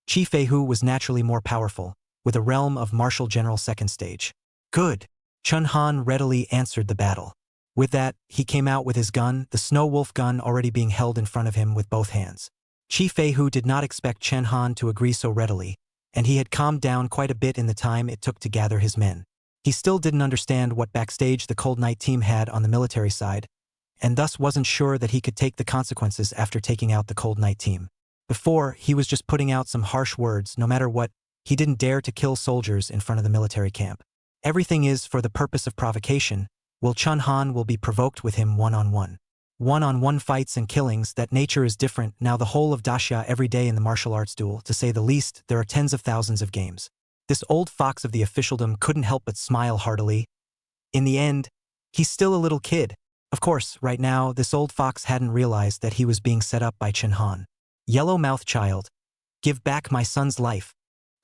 Chi Feihu was naturally more powerful, with a realm of Marshal General second stage. Good. Chun Han readily answered the battle. With that, he came out with his gun, the Snow Wolf gun already being held in front of him with both hands. Chi Feihu did not expect Chen Han to agree so readily, and he had calmed down quite a bit in the time it took to gather his men. He still didn't understand what backstage the Cold Night team had on the military side, and thus wasn't sure that he could take the consequences after taking out the Cold Night team. Before, he was just putting out some harsh words, no matter what, he didn't dare to kill soldiers in front of the military camp. Everything is for the purpose of provocation, while Chun Han will be provoked with him one-on-one. One-on-one fights and killings, that nature is different now the whole of Daxia every day in the martial arts duel, to say the least, there are tens of thousands of games. This old fox of the officialdom couldn't help but smile heartily. In the end, he's still a little kid. Of course, right now, this old fox hadn't realized that he was being set up by Chen Han. Yellow-mouthed child, give back my son's life.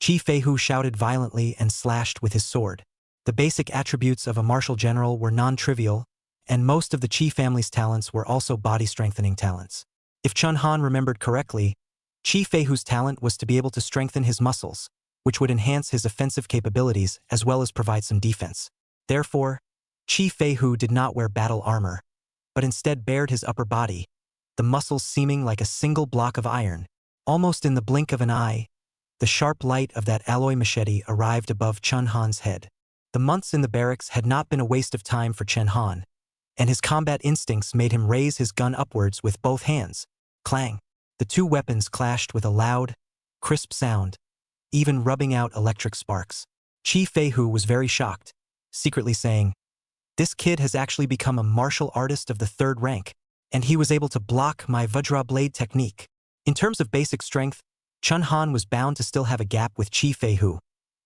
Chi Feihu shouted violently and slashed with his sword. The basic attributes of a martial general were non-trivial, and most of the Chi family's talents were also body-strengthening talents. If Chun Han remembered correctly, Chi Feihu's talent was to be able to strengthen his muscles, which would enhance his offensive capabilities as well as provide some defense. Therefore, Chi Feihu did not wear battle armor, but instead bared his upper body, the muscles seeming like a single block of iron. Almost in the blink of an eye, the sharp light of that alloy machete arrived above Chun Han's head. The months in the barracks had not been a waste of time for Chen Han, and his combat instincts made him raise his gun upwards with both hands. Clang! The two weapons clashed with a loud, crisp sound, even rubbing out electric sparks. Chi Feihu was very shocked, secretly saying, "This kid has actually become a martial artist of the third rank, and he was able to block my Vajra blade technique." In terms of basic strength, Chun Han was bound to still have a gap with Chi Feihu,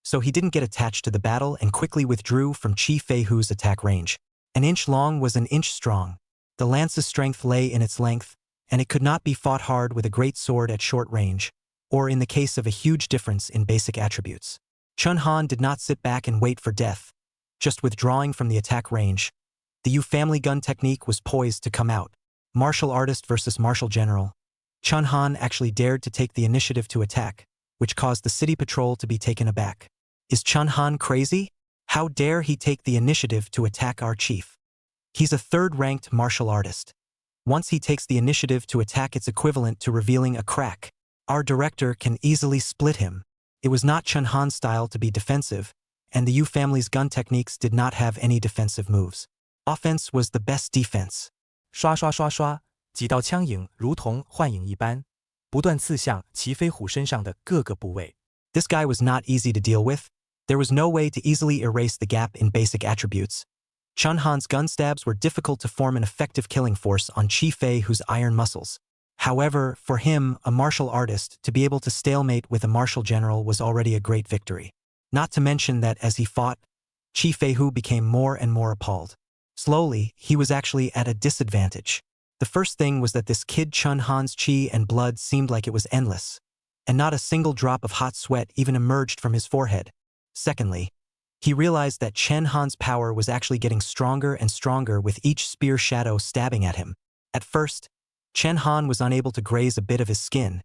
so he didn't get attached to the battle and quickly withdrew from Chi Feihu's attack range. An inch long was an inch strong. The lance's strength lay in its length, and it could not be fought hard with a great sword at short range, or in the case of a huge difference in basic attributes. Chun Han did not sit back and wait for death, just withdrawing from the attack range. The Yu family gun technique was poised to come out. Martial artist versus martial general. Chun Han actually dared to take the initiative to attack, which caused the city patrol to be taken aback. Is Chun Han crazy? How dare he take the initiative to attack our chief? He's a third-ranked martial artist. Once he takes the initiative to attack, it's equivalent to revealing a crack. Our director can easily split him. It was not Chun Han's style to be defensive, and the Yu family's gun techniques did not have any defensive moves. Offense was the best defense. 刷刷刷刷，几道枪影如同幻影一般，不断刺向齐飞虎身上的各个部位。This guy was not easy to deal with. There was no way to easily erase the gap in basic attributes. Chun Han's gun stabs were difficult to form an effective killing force on Chi Feihu's iron muscles. However, for him, a martial artist, to be able to stalemate with a martial general was already a great victory. Not to mention that as he fought, Chi Feihu became more and more appalled. Slowly, he was actually at a disadvantage. The first thing was that this kid Chun Han's chi and blood seemed like it was endless, and not a single drop of hot sweat even emerged from his forehead. Secondly, he realized that Chen Han's power was actually getting stronger and stronger with each spear shadow stabbing at him. At first, Chen Han was unable to graze a bit of his skin,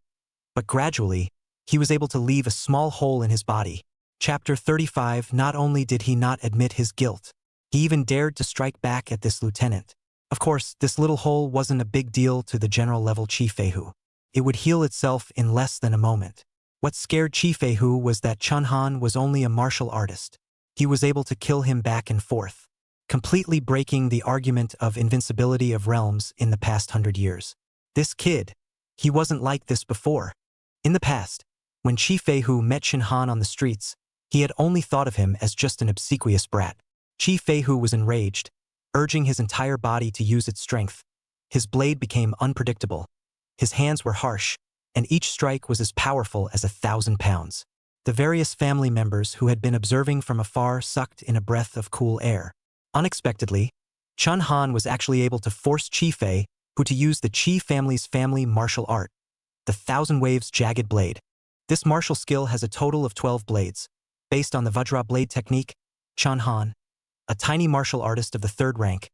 but gradually, he was able to leave a small hole in his body. Chapter 35. Not only did he not admit his guilt, he even dared to strike back at this lieutenant. Of course, this little hole wasn't a big deal to the general-level Chi Feihu. It would heal itself in less than a moment. What scared Chi Feihu was that Chen Han was only a martial artist. He was able to kill him back and forth, completely breaking the argument of invincibility of realms in the past 100 years. This kid, he wasn't like this before. In the past, when Chi Feihu met Chen Han on the streets, he had only thought of him as just an obsequious brat. Chi Feihu was enraged, urging his entire body to use its strength. His blade became unpredictable. His hands were harsh, and each strike was as powerful as 1,000 pounds. The various family members who had been observing from afar sucked in a breath of cool air. Unexpectedly, Chen Han was actually able to force Chi Fei to use the Chi family's family martial art, the Thousand Waves Jagged Blade. This martial skill has a total of 12 blades. Based on the Vajra blade technique, Chen Han, a tiny martial artist of the 3rd rank,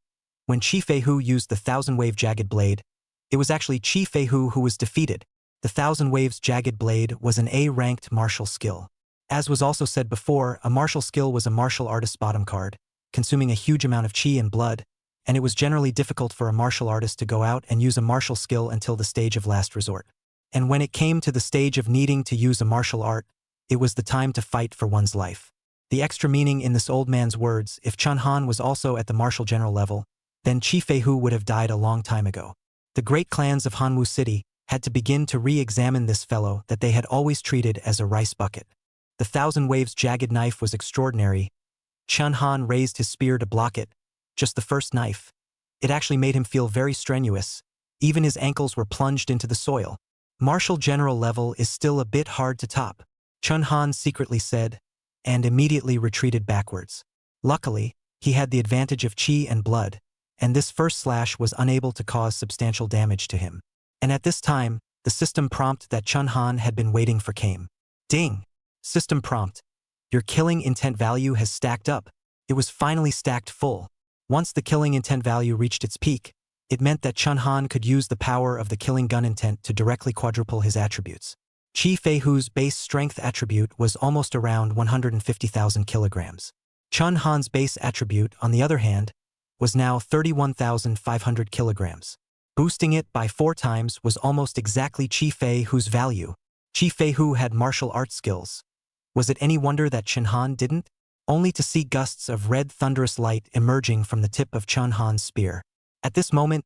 when Chi Feihu used the Thousand Wave Jagged Blade, it was actually Chi Feihu who was defeated. The Thousand Waves Jagged Blade was an A-ranked martial skill. As was also said before, a martial skill was a martial artist's bottom card, consuming a huge amount of chi and blood, and it was generally difficult for a martial artist to go out and use a martial skill until the stage of last resort. And when it came to the stage of needing to use a martial art, it was the time to fight for one's life. The extra meaning in this old man's words, if Chen Han was also at the martial general level, then Chi Feihu would have died a long time ago. The great clans of Hanwu City had to begin to re-examine this fellow that they had always treated as a rice bucket. The Thousand Waves Jagged Knife was extraordinary. Chen Han raised his spear to block it, just the first knife. It actually made him feel very strenuous. Even his ankles were plunged into the soil. Martial general level is still a bit hard to top, Chen Han secretly said, and immediately retreated backwards. Luckily, he had the advantage of chi and blood, and this first slash was unable to cause substantial damage to him. And at this time, the system prompt that Chen Han had been waiting for came. Ding! System prompt. Your killing intent value has stacked up. It was finally stacked full. Once the killing intent value reached its peak, it meant that Chen Han could use the power of the killing gun intent to directly quadruple his attributes. Chi Feihu's base strength attribute was almost around 150,000 kilograms. Chen Han's base attribute, on the other hand, was now 31,500 kilograms. Boosting it by 4 times was almost exactly Chi Feihu's value. Chi Feihu had martial arts skills. Was it any wonder that Chen Han didn't? Only to see gusts of red thunderous light emerging from the tip of Chen Han's spear. At this moment,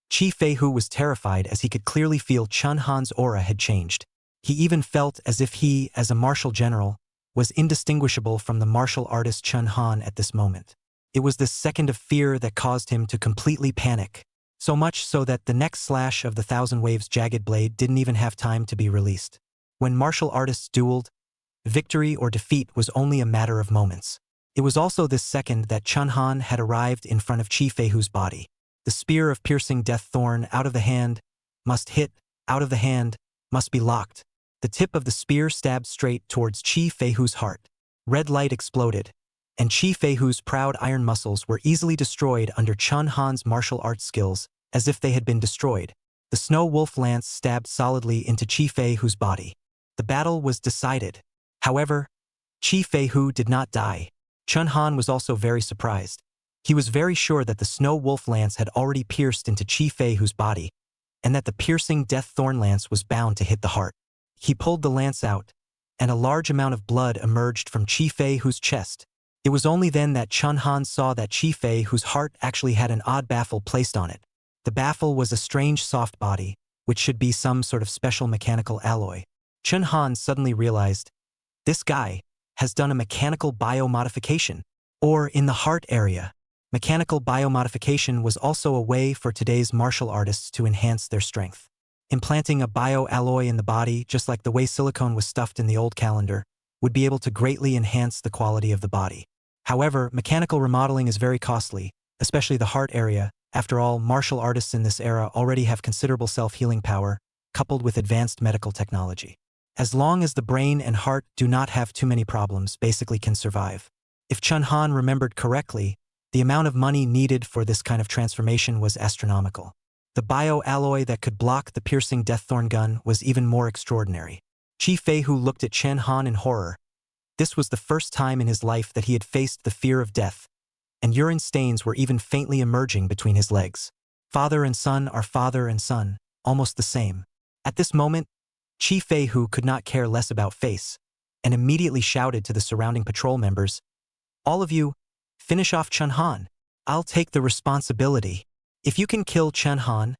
Chi Feihu was terrified as he could clearly feel Chen Han's aura had changed. He even felt as if he, as a martial general, was indistinguishable from the martial artist Chen Han at this moment. It was this second of fear that caused him to completely panic. So much so that the next slash of the Thousand Waves Jagged Blade didn't even have time to be released. When martial artists dueled, victory or defeat was only a matter of moments. It was also this second that Chen Han had arrived in front of Chi Feihu's body. The spear of piercing death thorn out of the hand must hit, out of the hand must be locked. The tip of the spear stabbed straight towards Chi Feihu's heart. Red light exploded, and Chi Feihu's proud iron muscles were easily destroyed under Chen Han's martial arts skills, as if they had been destroyed. The snow wolf lance stabbed solidly into Chi Feihu's body. The battle was decided. However, Chi Feihu did not die. Chen Han was also very surprised. He was very sure that the snow wolf lance had already pierced into Chi Feihu's body, and that the piercing death thorn lance was bound to hit the heart. He pulled the lance out, and a large amount of blood emerged from Chi Feihu's chest. It was only then that Chen Han saw that Chi Feihu's heart actually had an odd baffle placed on it. The baffle was a strange soft body, which should be some sort of special mechanical alloy. Chen Han suddenly realized, this guy has done a mechanical biomodification, or in the heart area. Mechanical biomodification was also a way for today's martial artists to enhance their strength. Implanting a bioalloy in the body, just like the way silicone was stuffed in the old calendar, would be able to greatly enhance the quality of the body. However, mechanical remodeling is very costly, especially the heart area. After all, martial artists in this era already have considerable self-healing power, coupled with advanced medical technology. As long as the brain and heart do not have too many problems, basically can survive. If Chun Han remembered correctly, the amount of money needed for this kind of transformation was astronomical. The bioalloy that could block the piercing deaththorn gun was even more extraordinary. Chi Feihu looked at Chen Han in horror. This was the first time in his life that he had faced the fear of death, and urine stains were even faintly emerging between his legs. Father and son are father and son, almost the same. At this moment, Chi Feihu could not care less about face, and immediately shouted to the surrounding patrol members, "All of you, finish off Chun Han. I'll take the responsibility. If you can kill Chun Han,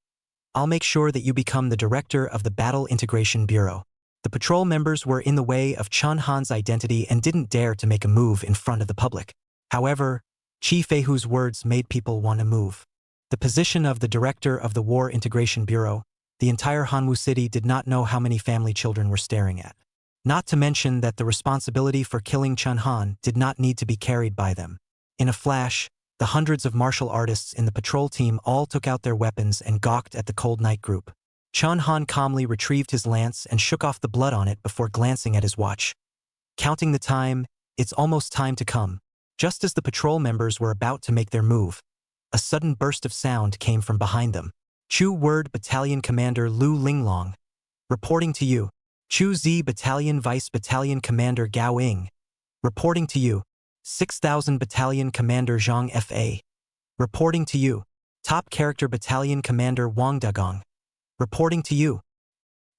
I'll make sure that you become the director of the Battle Integration Bureau." The patrol members were in the way of Chun Han's identity and didn't dare to make a move in front of the public. However, Chi Feihu's words made people want to move. The position of the director of the War Integration Bureau, the entire Hanwoo city did not know how many family children were staring at. Not to mention that the responsibility for killing Chun Han did not need to be carried by them. In a flash, the hundreds of martial artists in the patrol team all took out their weapons and gawked at the cold night group. Chun Han calmly retrieved his lance and shook off the blood on it before glancing at his watch. Counting the time, it's almost time to come. Just as the patrol members were about to make their move, a sudden burst of sound came from behind them. Chu Word Battalion Commander Lu Linglong. Reporting to you. Chu Zi Battalion Vice Battalion Commander Gao Ying. Reporting to you. 6000 Battalion Commander Zhang Fa. Reporting to you. Top Character Battalion Commander Wang Dagong. Reporting to you.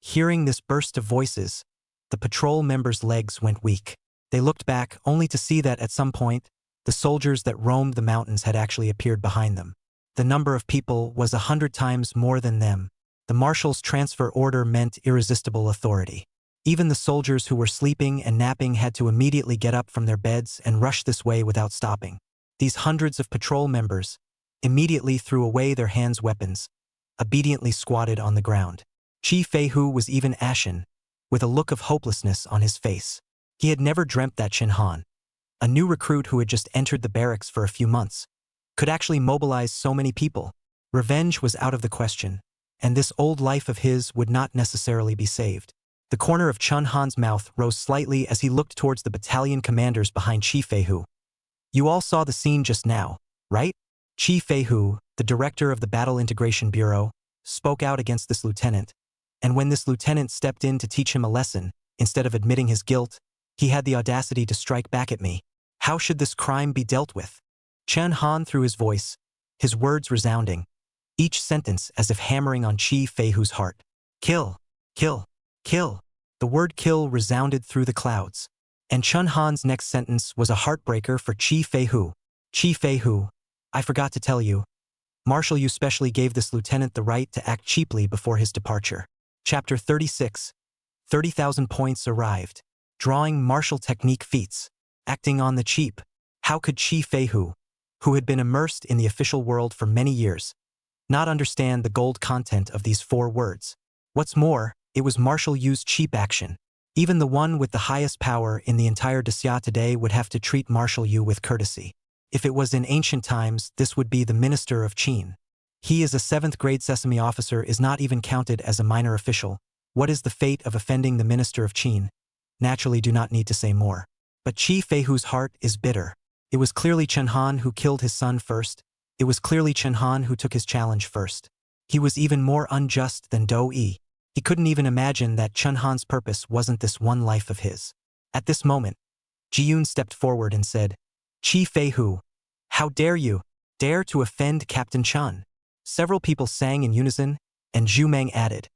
Hearing this burst of voices, the patrol members' legs went weak. They looked back only to see that at some point, the soldiers that roamed the mountains had actually appeared behind them. The number of people was 100 times more than them. The marshal's transfer order meant irresistible authority. Even the soldiers who were sleeping and napping had to immediately get up from their beds and rush this way without stopping. These hundreds of patrol members immediately threw away their hands' weapons, obediently squatted on the ground. Chi Feihu was even ashen, with a look of hopelessness on his face. He had never dreamt that Chen Han, a new recruit who had just entered the barracks for a few months, could actually mobilize so many people. Revenge was out of the question, and this old life of his would not necessarily be saved. The corner of Chun Han's mouth rose slightly as he looked towards the battalion commanders behind Chi Feihu. "You all saw the scene just now, right?" Chi Feihu, the director of the Battle Integration Bureau, spoke out against this lieutenant, and when this lieutenant stepped in to teach him a lesson, instead of admitting his guilt, he had the audacity to strike back at me. How should this crime be dealt with? Chun Han threw his voice, his words resounding, each sentence as if hammering on Chi Feihu's heart. "Kill, kill, kill." The word kill resounded through the clouds, and Chun Han's next sentence was a heartbreaker for Chi Feihu. "Chi Feihu, I forgot to tell you. Marshal Yu specially gave this lieutenant the right to act cheaply before his departure." Chapter 36. 30,000 points arrived. Drawing martial technique feats. Acting on the cheap. How could Chi Feihu, who had been immersed in the official world for many years, not understand the gold content of these 4 words? What's more, it was Marshal Yu's cheap action. Even the one with the highest power in the entire Dxia today would have to treat Marshal Yu with courtesy. If it was in ancient times, this would be the Minister of Qin. He is a 7th grade Sesame officer is not even counted as a minor official. What is the fate of offending the Minister of Qin? Naturally do not need to say more. But Chi Feihu's heart is bitter. It was clearly Chen Han who killed his son first. It was clearly Chen Han who took his challenge first. He was even more unjust than Do Yi. He couldn't even imagine that Chen Han's purpose wasn't this one life of his. At this moment, Ji-yoon stepped forward and said, "Chi Feihu, how dare you, dare to offend Captain Chun?" Several people sang in unison, and Zhu Meng added,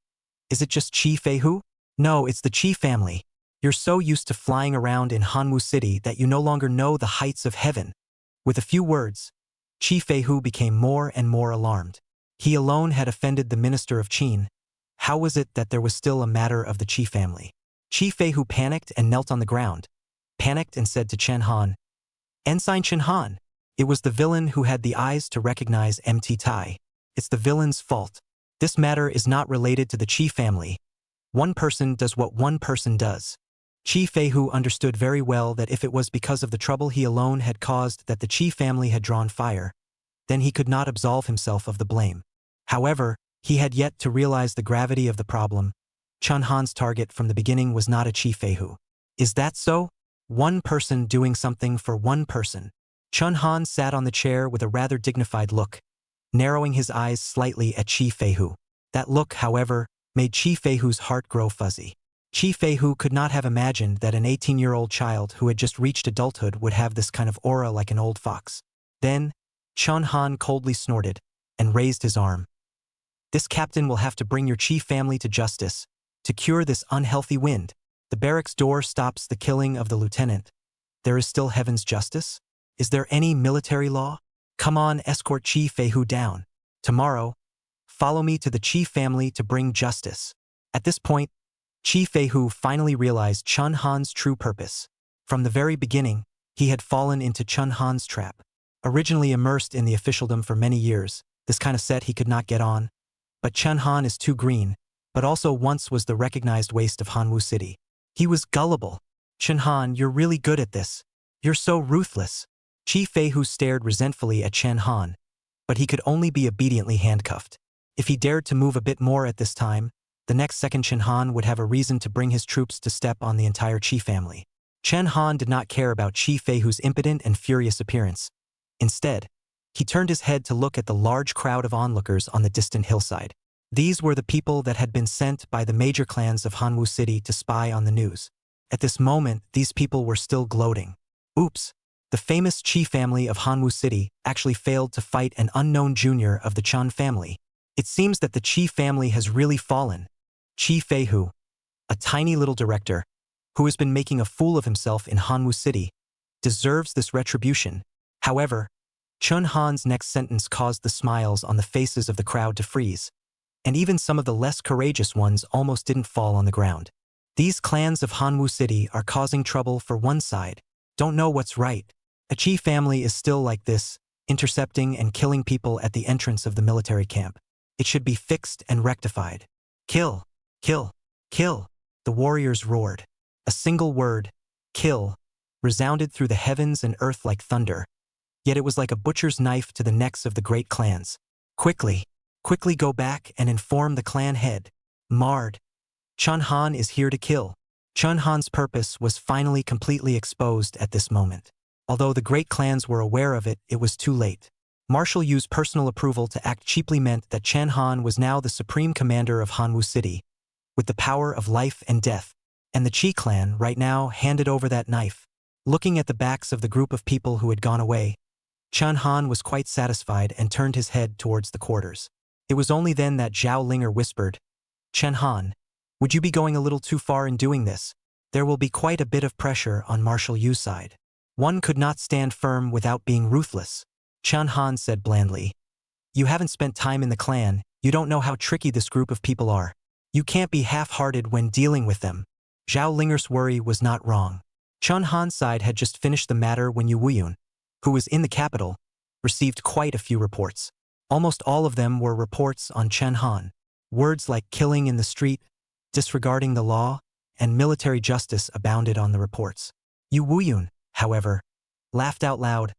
"Is it just Chi Feihu? No, it's the Chi family. You're so used to flying around in Hanwoo City that you no longer know the heights of heaven." With a few words, Chi Feihu became more and more alarmed. He alone had offended the Minister of Qin. How was it that there was still a matter of the Chi family? Chi Feihu panicked and knelt on the ground, panicked and said to Chen Han, "Ensign Chen Han." It was the villain who had the eyes to recognize MT Tai. It's the villain's fault. This matter is not related to the Chi family. One person does what one person does. Chi Feihu understood very well that if it was because of the trouble he alone had caused that the Chi family had drawn fire, then he could not absolve himself of the blame. However, he had yet to realize the gravity of the problem, Chun Han's target from the beginning was not a Chi Feihu. Is that so? One person doing something for one person. Chun Han sat on the chair with a rather dignified look, narrowing his eyes slightly at Chi Feihu. That look, however, made Chi Feihu's heart grow fuzzy. Chi Feihu could not have imagined that an 18-year-old child who had just reached adulthood would have this kind of aura like an old fox. Then, Chun Han coldly snorted and raised his arm. This captain will have to bring your Chi family to justice to cure this unhealthy wind. The barracks door stops the killing of the lieutenant. There is still heaven's justice? Is there any military law? Come on, escort Chi Feihu down. Tomorrow, follow me to the Chi family to bring justice. At this point, Chi Feihu finally realized Chun Han's true purpose. From the very beginning, he had fallen into Chun Han's trap. Originally immersed in the officialdom for many years, this kind of set he could not get on. But Chun Han is too green, but also once was the recognized waste of Hanwu City. He was gullible. Chun Han, you're really good at this. You're so ruthless. Chi Feihu stared resentfully at Chun Han, but he could only be obediently handcuffed. If he dared to move a bit more at this time, the next second Chun Han would have a reason to bring his troops to step on the entire Chi family. Chun Han did not care about Chi Feihu's impotent and furious appearance. Instead, he turned his head to look at the large crowd of onlookers on the distant hillside. These were the people that had been sent by the major clans of Hanwu City to spy on the news. At this moment, these people were still gloating. Oops, the famous Chi family of Hanwu City actually failed to fight an unknown junior of the Chun family. It seems that the Chi family has really fallen. Chi Feihu, a tiny little director, who has been making a fool of himself in Hanwu City, deserves this retribution. However, Chun Han's next sentence caused the smiles on the faces of the crowd to freeze, and even some of the less courageous ones almost didn't fall on the ground. These clans of Hanwu City are causing trouble for one side. Don't know what's right. A Chi family is still like this, intercepting and killing people at the entrance of the military camp. It should be fixed and rectified. Kill, kill, kill, the warriors roared. A single word, kill, resounded through the heavens and earth like thunder. Yet it was like a butcher's knife to the necks of the great clans. Quickly, quickly go back and inform the clan head. Marred. Chun Han is here to kill. Chun Han's purpose was finally completely exposed at this moment. Although the great clans were aware of it, it was too late. Marshal Yu's personal approval to act cheaply meant that Chun Han was now the supreme commander of Hanwu City, with the power of life and death, and the Chi clan right now handed over that knife. Looking at the backs of the group of people who had gone away, Chun Han was quite satisfied and turned his head towards the quarters. It was only then that Zhao Linger whispered, Chun Han, would you be going a little too far in doing this? There will be quite a bit of pressure on Marshal Yu's side. One could not stand firm without being ruthless. Chun Han said blandly. You haven't spent time in the clan, you don't know how tricky this group of people are. You can't be half-hearted when dealing with them. Zhao Linger's worry was not wrong. Chun Han's side had just finished the matter when Yu Wuyun, who was in the capital, received quite a few reports. Almost all of them were reports on Chun Han. Words like killing in the street, disregarding the law, and military justice abounded on the reports. Yu Wuyun, however, laughed out loud.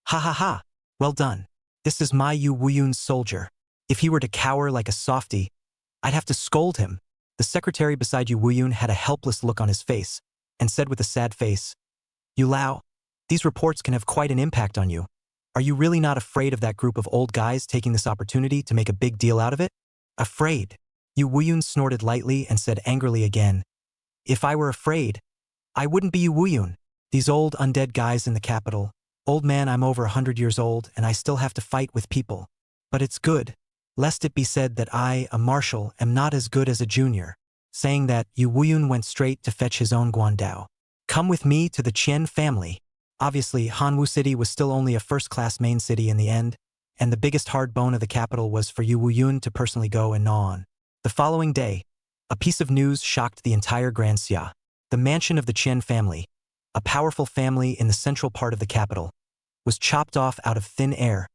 Ha ha ha, well done. This is my Yu Wuyun's soldier. If he were to cower like a softie, I'd have to scold him. The secretary beside Yu Wuyun had a helpless look on his face, and said with a sad face, Yu Lao, these reports can have quite an impact on you. Are you really not afraid of that group of old guys taking this opportunity to make a big deal out of it? Afraid? Yu Wuyun snorted lightly and said angrily again, If I were afraid, I wouldn't be Yu Wuyun. These old undead guys in the capital. Old man, I'm over 100 years old and I still have to fight with people. But it's good, lest it be said that I, a marshal, am not as good as a junior. Saying that, Yu Wuyun went straight to fetch his own Guandao. Come with me to the Qian family. Obviously, Hanwu City was still only a first-class main city in the end, and the biggest hard bone of the capital was for Yu Wuyun to personally go and gnaw on. The following day, a piece of news shocked the entire Grand Xia. The mansion of the Qian family, a powerful family in the central part of the capital, was chopped off out of thin air,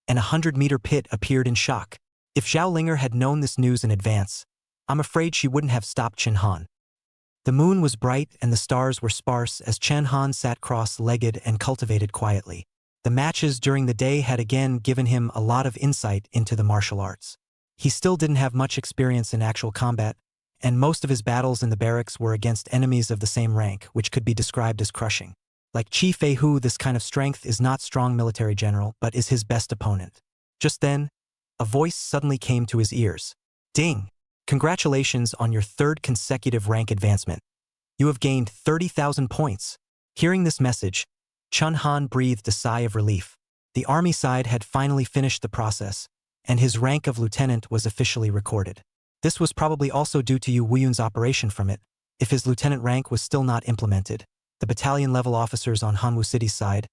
and a 100-meter pit appeared in shock. If Zhao Linger had known this news in advance, I'm afraid she wouldn't have stopped Chun Han. The moon was bright and the stars were sparse as Chun Han sat cross-legged and cultivated quietly. The matches during the day had again given him a lot of insight into the martial arts. He still didn't have much experience in actual combat, and most of his battles in the barracks were against enemies of the same rank, which could be described as crushing. Like Chi Fei-hu, this kind of strength is not strong military general, but is his best opponent. Just then, a voice suddenly came to his ears. Ding! Congratulations on your third consecutive rank advancement. You have gained 30,000 points. Hearing this message, Chun Han breathed a sigh of relief. The army side had finally finished the process, and his rank of lieutenant was officially recorded. This was probably also due to Yu Wuyun's operation from it. If his lieutenant rank was still not implemented, the battalion-level officers on Hanwoo City's side,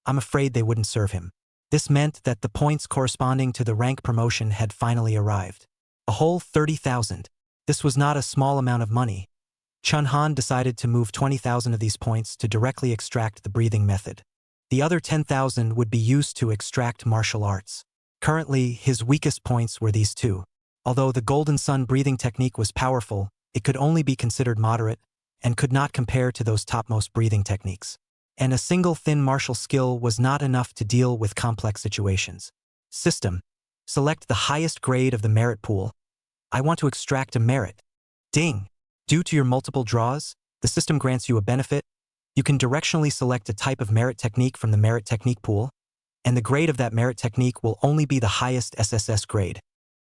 I'm afraid they wouldn't serve him. This meant that the points corresponding to the rank promotion had finally arrived. A whole 30,000. This was not a small amount of money. Chun Han decided to move 20,000 of these points to directly extract the breathing method. The other 10,000 would be used to extract martial arts. Currently, his weakest points were these two. Although the Golden Sun breathing technique was powerful, it could only be considered moderate and could not compare to those topmost breathing techniques. And a single thin martial skill was not enough to deal with complex situations. System. Select the highest grade of the merit pool. I want to extract a merit. Ding! Due to your multiple draws, the system grants you a benefit. You can directionally select a type of merit technique from the merit technique pool, and the grade of that merit technique will only be the highest SSS grade.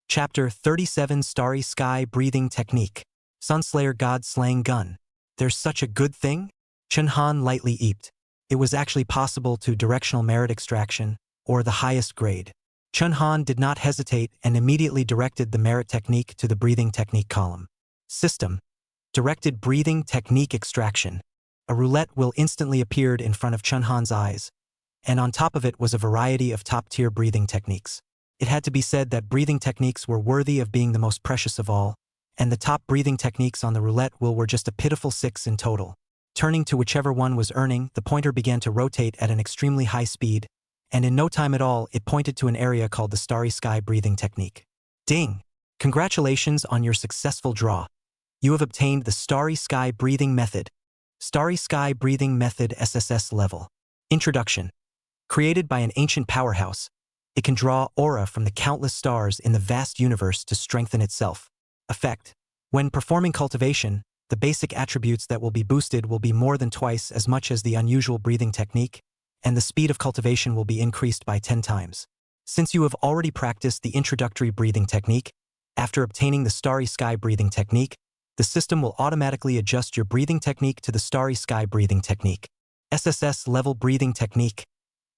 Chapter 37 Starry Sky Breathing Technique. Sunslayer God Slaying Gun. There's such a good thing? Chun Han lightly eeped. It was actually possible to directional merit extraction, or the highest grade. Chun Han did not hesitate and immediately directed the merit technique to the breathing technique column. System. Directed breathing technique extraction. A roulette will instantly appeared in front of Chun Han's eyes, and on top of it was a variety of top-tier breathing techniques. It had to be said that breathing techniques were worthy of being the most precious of all, and the top breathing techniques on the roulette wheel were just a pitiful 6 in total. Turning to whichever one was earning, the pointer began to rotate at an extremely high speed, and in no time at all, it pointed to an area called the Starry Sky Breathing Technique. Ding! Congratulations on your successful draw. You have obtained the Starry Sky Breathing Method. Starry Sky Breathing Method SSS Level. Introduction. Created by an ancient powerhouse, it can draw aura from the countless stars in the vast universe to strengthen itself. Effect. When performing cultivation, the basic attributes that will be boosted will be more than twice as much as the unusual breathing technique, and the speed of cultivation will be increased by 10 times. Since you have already practiced the introductory breathing technique, after obtaining the Starry Sky Breathing Technique, the system will automatically adjust your breathing technique to the Starry Sky Breathing Technique. SSS Level Breathing Technique.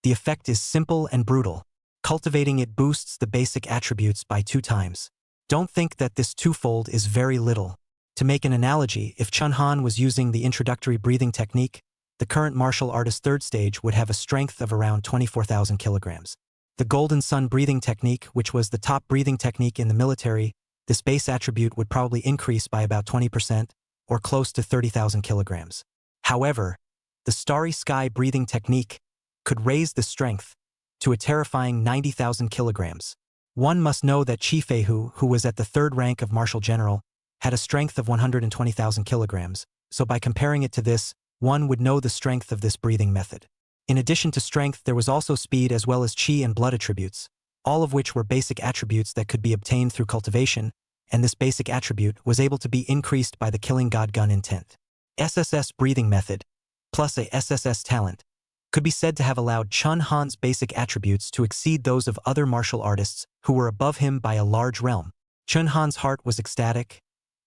The effect is simple and brutal. Cultivating it boosts the basic attributes by 2 times. Don't think that this twofold is very little. To make an analogy, if Chun Han was using the introductory breathing technique, the current martial artist third stage would have a strength of around 24,000 kilograms. The Golden Sun breathing technique, which was the top breathing technique in the military, this base attribute would probably increase by about 20%, or close to 30,000 kilograms. However, the Starry Sky breathing technique could raise the strength to a terrifying 90,000 kilograms. One must know that Chi Fei-hu, who was at the third rank of Marshal General, had a strength of 120,000 kilograms, so by comparing it to this, one would know the strength of this breathing method. In addition to strength, there was also speed as well as chi and blood attributes, all of which were basic attributes that could be obtained through cultivation, and this basic attribute was able to be increased by the killing god gun intent. SSS breathing method, plus a SSS talent, could be said to have allowed Chun Han's basic attributes to exceed those of other martial artists who were above him by a large realm. Chun Han's heart was ecstatic,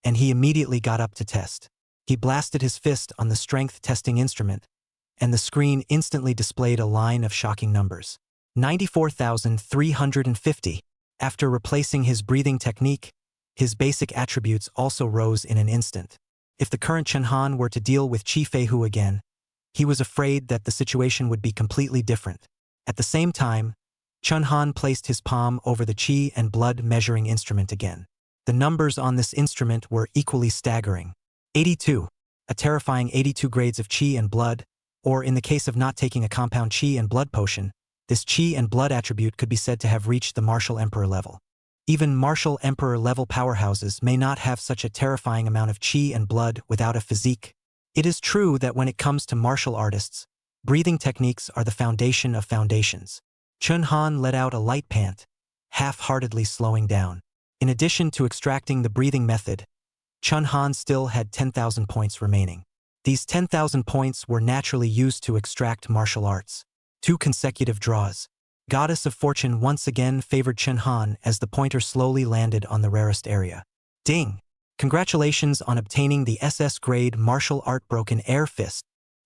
and he immediately got up to test. He blasted his fist on the strength testing instrument, and the screen instantly displayed a line of shocking numbers. 94,350. After replacing his breathing technique, his basic attributes also rose in an instant. If the current Chun Han were to deal with Chi Fei-hu again, he was afraid that the situation would be completely different. At the same time, Chun Han placed his palm over the chi and blood measuring instrument again. The numbers on this instrument were equally staggering. 82. A terrifying 82 grades of chi and blood, or in the case of not taking a compound chi and blood potion, this chi and blood attribute could be said to have reached the Martial Emperor level. Even Martial Emperor level powerhouses may not have such a terrifying amount of chi and blood without a physique. It is true that when it comes to martial artists, breathing techniques are the foundation of foundations. Chun Han let out a light pant, half-heartedly slowing down. In addition to extracting the breathing method, Chun Han still had 10,000 points remaining. These 10,000 points were naturally used to extract martial arts. 2 consecutive draws. Goddess of Fortune once again favored Chun Han as the pointer slowly landed on the rarest area. Ding! Congratulations on obtaining the SS grade martial art Broken Air Fist.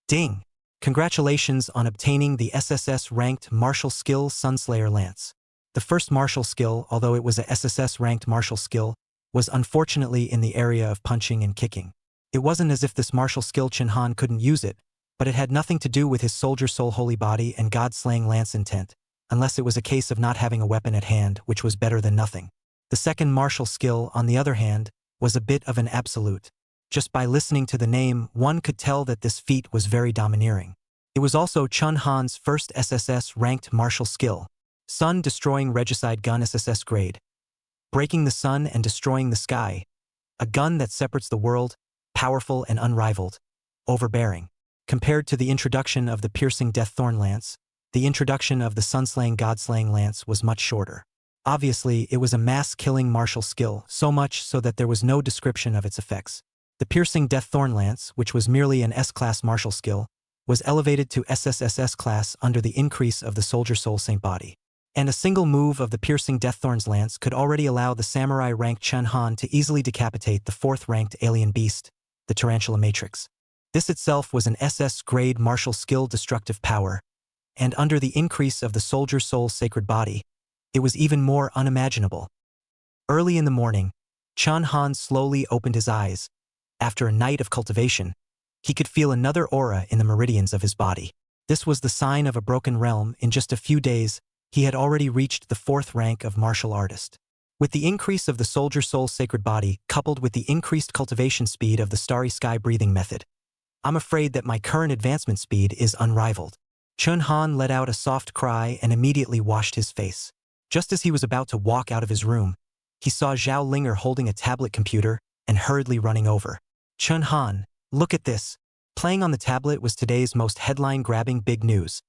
Ding! Congratulations on obtaining the SSS ranked martial skill Sunslayer Lance. The first martial skill, although it was a SSS ranked martial skill, was unfortunately in the area of punching and kicking. It wasn't as if this martial skill Chun Han couldn't use it, but it had nothing to do with his soldier soul holy body and god-slaying lance intent, unless it was a case of not having a weapon at hand, which was better than nothing. The second martial skill, on the other hand, was a bit of an absolute. Just by listening to the name, one could tell that this feat was very domineering. It was also Chun Han's first SSS ranked martial skill, Sun Destroying Regicide Gun SSS grade. Breaking the sun and destroying the sky. A gun that separates the world, powerful and unrivaled, overbearing. Compared to the introduction of the piercing Deaththorn Lance, the introduction of the Sunslaying God-slaying Lance was much shorter. Obviously, it was a mass-killing martial skill, so much so that there was no description of its effects. The piercing Deaththorn Lance, which was merely an S-class martial skill, was elevated to SSSS class under the increase of the Soldier Soul Saint body. And a single move of the piercing Deaththorn's Lance could already allow the samurai-ranked Chun Han to easily decapitate the 4th-ranked alien beast, the Tarantula Matrix. This itself was an SS-grade martial skill destructive power, and under the increase of the Soldier Soul Sacred Body, it was even more unimaginable. Early in the morning, Chun Han slowly opened his eyes. After a night of cultivation, he could feel another aura in the meridians of his body. This was the sign of a broken realm. In just a few days, he had already reached the 4th rank of martial artist. With the increase of the Soldier Soul Sacred Body, coupled with the increased cultivation speed of the Starry Sky breathing method, I'm afraid that my current advancement speed is unrivaled. Chun Han let out a soft cry and immediately washed his face. Just as he was about to walk out of his room, he saw Zhao Linger holding a tablet computer and hurriedly running over. Chun Han, look at this. Playing on the tablet was today's most headline-grabbing big news.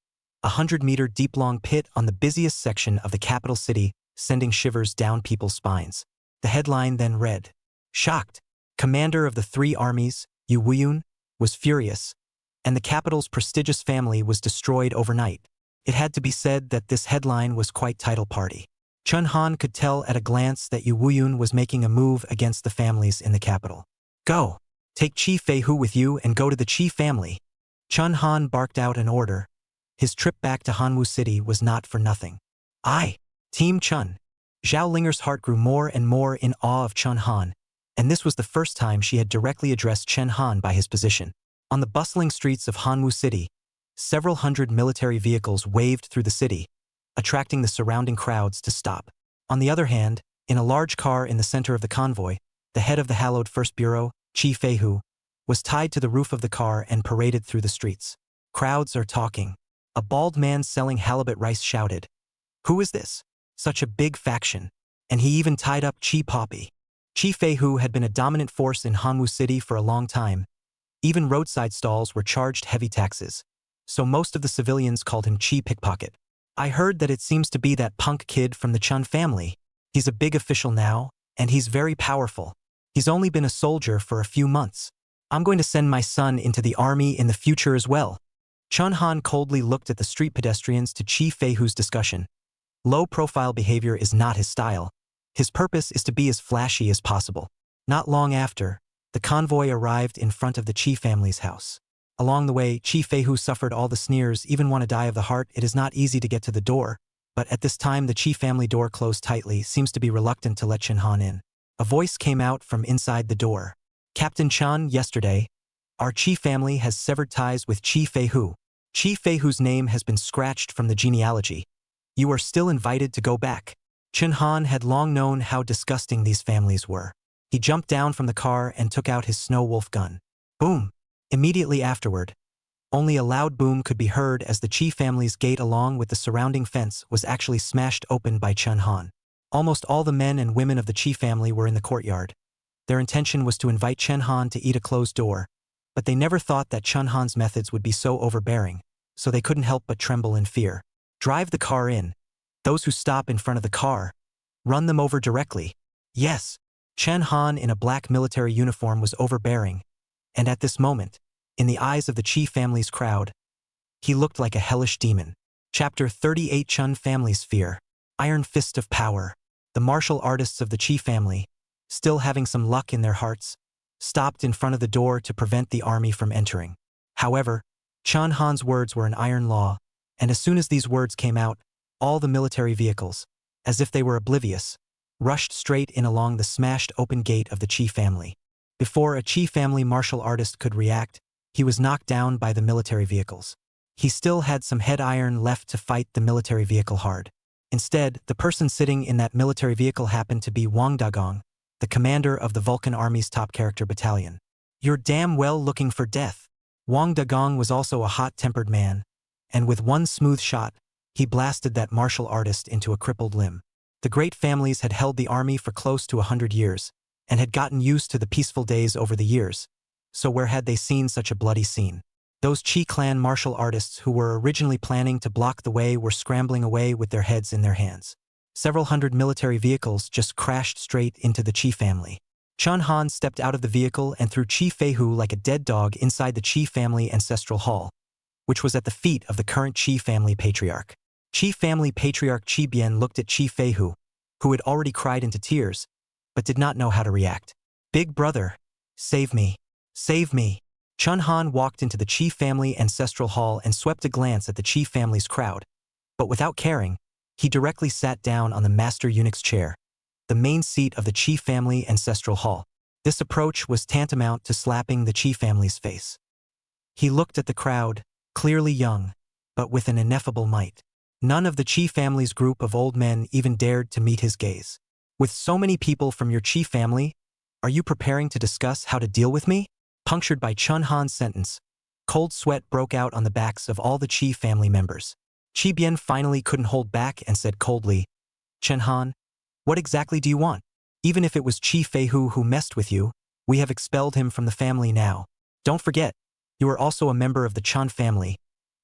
A 100-meter deep-long pit on the busiest section of the capital city, sending shivers down people's spines. The headline then read, "Shocked. Commander of the 3 armies, Yu Wuyun, was furious, and the capital's prestigious family was destroyed overnight." It had to be said that this headline was quite title-party. Chun Han could tell at a glance that Yu Wuyun was making a move against the families in the capital. "Go! Take Chi Fei-hu with you and go to the Chi family." Chun Han barked out an order. His trip back to Hanwu City was not for nothing. "Aye, Team Chun." Zhao Linger's heart grew more and more in awe of Chun Han, and this was the first time she had directly addressed Chun Han by his position. On the bustling streets of Hanwu City, several hundred military vehicles waved through the city, attracting the surrounding crowds to stop. On the other hand, in a large car in the center of the convoy, the head of the hallowed First Bureau, Chi Fei-hu, was tied to the roof of the car and paraded through the streets. Crowds are talking. A bald man selling halibut rice shouted, "Who is this? Such a big faction." And he even tied up Chi Poppy. Chi Fei-hu had been a dominant force in Hanwu City for a long time. Even roadside stalls were charged heavy taxes, so most of the civilians called him Chi Pickpocket. "I heard that it seems to be that punk kid from the Chun family. He's a big official now, and he's very powerful. He's only been a soldier for a few months. I'm going to send my son into the army in the future as well." Chun Han coldly looked at the street pedestrians to Chi Fei-hu's discussion. Low-profile behavior is not his style. His purpose is to be as flashy as possible. Not long after, the convoy arrived in front of the Chi family's house. Along the way, Chi Fei-hu suffered all the sneers. "Even want to die of the heart, it is not easy to get to the door." But at this time the Chi family door closed tightly, seems to be reluctant to let Chun Han in. A voice came out from inside the door. "Captain Chun, yesterday, our Chi family has severed ties with Chi Fei-hu. Chi Fei-hu's name has been scratched from the genealogy. You are still invited to go back." Chun Han had long known how disgusting these families were. He jumped down from the car and took out his snow wolf gun. Boom! Immediately afterward, only a loud boom could be heard as the Chi family's gate along with the surrounding fence was actually smashed open by Chun Han. Almost all the men and women of the Chi family were in the courtyard. Their intention was to invite Chun Han to eat a closed door, but they never thought that Chun Han's methods would be so overbearing, so they couldn't help but tremble in fear. "Drive the car in. Those who stop in front of the car, run them over directly." "Yes." Chen Han in a black military uniform was overbearing, and at this moment, in the eyes of the Qi family's crowd, he looked like a hellish demon. Chapter 38 Chen Family's Fear. Iron Fist of Power. The martial artists of the Qi family, still having some luck in their hearts, stopped in front of the door to prevent the army from entering. However, Chen Han's words were an iron law, and as soon as these words came out, all the military vehicles, as if they were oblivious, rushed straight in along the smashed open gate of the Qi family. Before a Qi family martial artist could react, he was knocked down by the military vehicles. He still had some head iron left to fight the military vehicle hard. Instead, the person sitting in that military vehicle happened to be Wang Dagong, the commander of the Vulcan Army's top character battalion. "You're damn well looking for death." Wang Dagong was also a hot-tempered man, and with one smooth shot, he blasted that martial artist into a crippled limb. The great families had held the army for close to 100 years, and had gotten used to the peaceful days over the years, so where had they seen such a bloody scene? Those Qi clan martial artists who were originally planning to block the way were scrambling away with their heads in their hands. Several hundred military vehicles just crashed straight into the Qi family. Chen Han stepped out of the vehicle and threw Qi Feihu like a dead dog inside the Qi family ancestral hall, which was at the feet of the current Qi family patriarch. Qi family patriarch Qi Bian looked at Qi Feihu, who had already cried into tears, but did not know how to react. "Big brother, save me, save me." Chen Han walked into the Qi family ancestral hall and swept a glance at the Qi family's crowd, but without caring, he directly sat down on the master eunuch's chair, the main seat of the Qi family ancestral hall. This approach was tantamount to slapping the Qi family's face. He looked at the crowd, clearly young, but with an ineffable might. None of the Qi family's group of old men even dared to meet his gaze. "With so many people from your Qi family, are you preparing to discuss how to deal with me?" Punctured by Chen Han's sentence, cold sweat broke out on the backs of all the Qi family members. Qi Bian finally couldn't hold back and said coldly, "Chen Han, what exactly do you want? Even if it was Qi Feihu who messed with you, we have expelled him from the family now. Don't forget, you are also a member of the Chen family.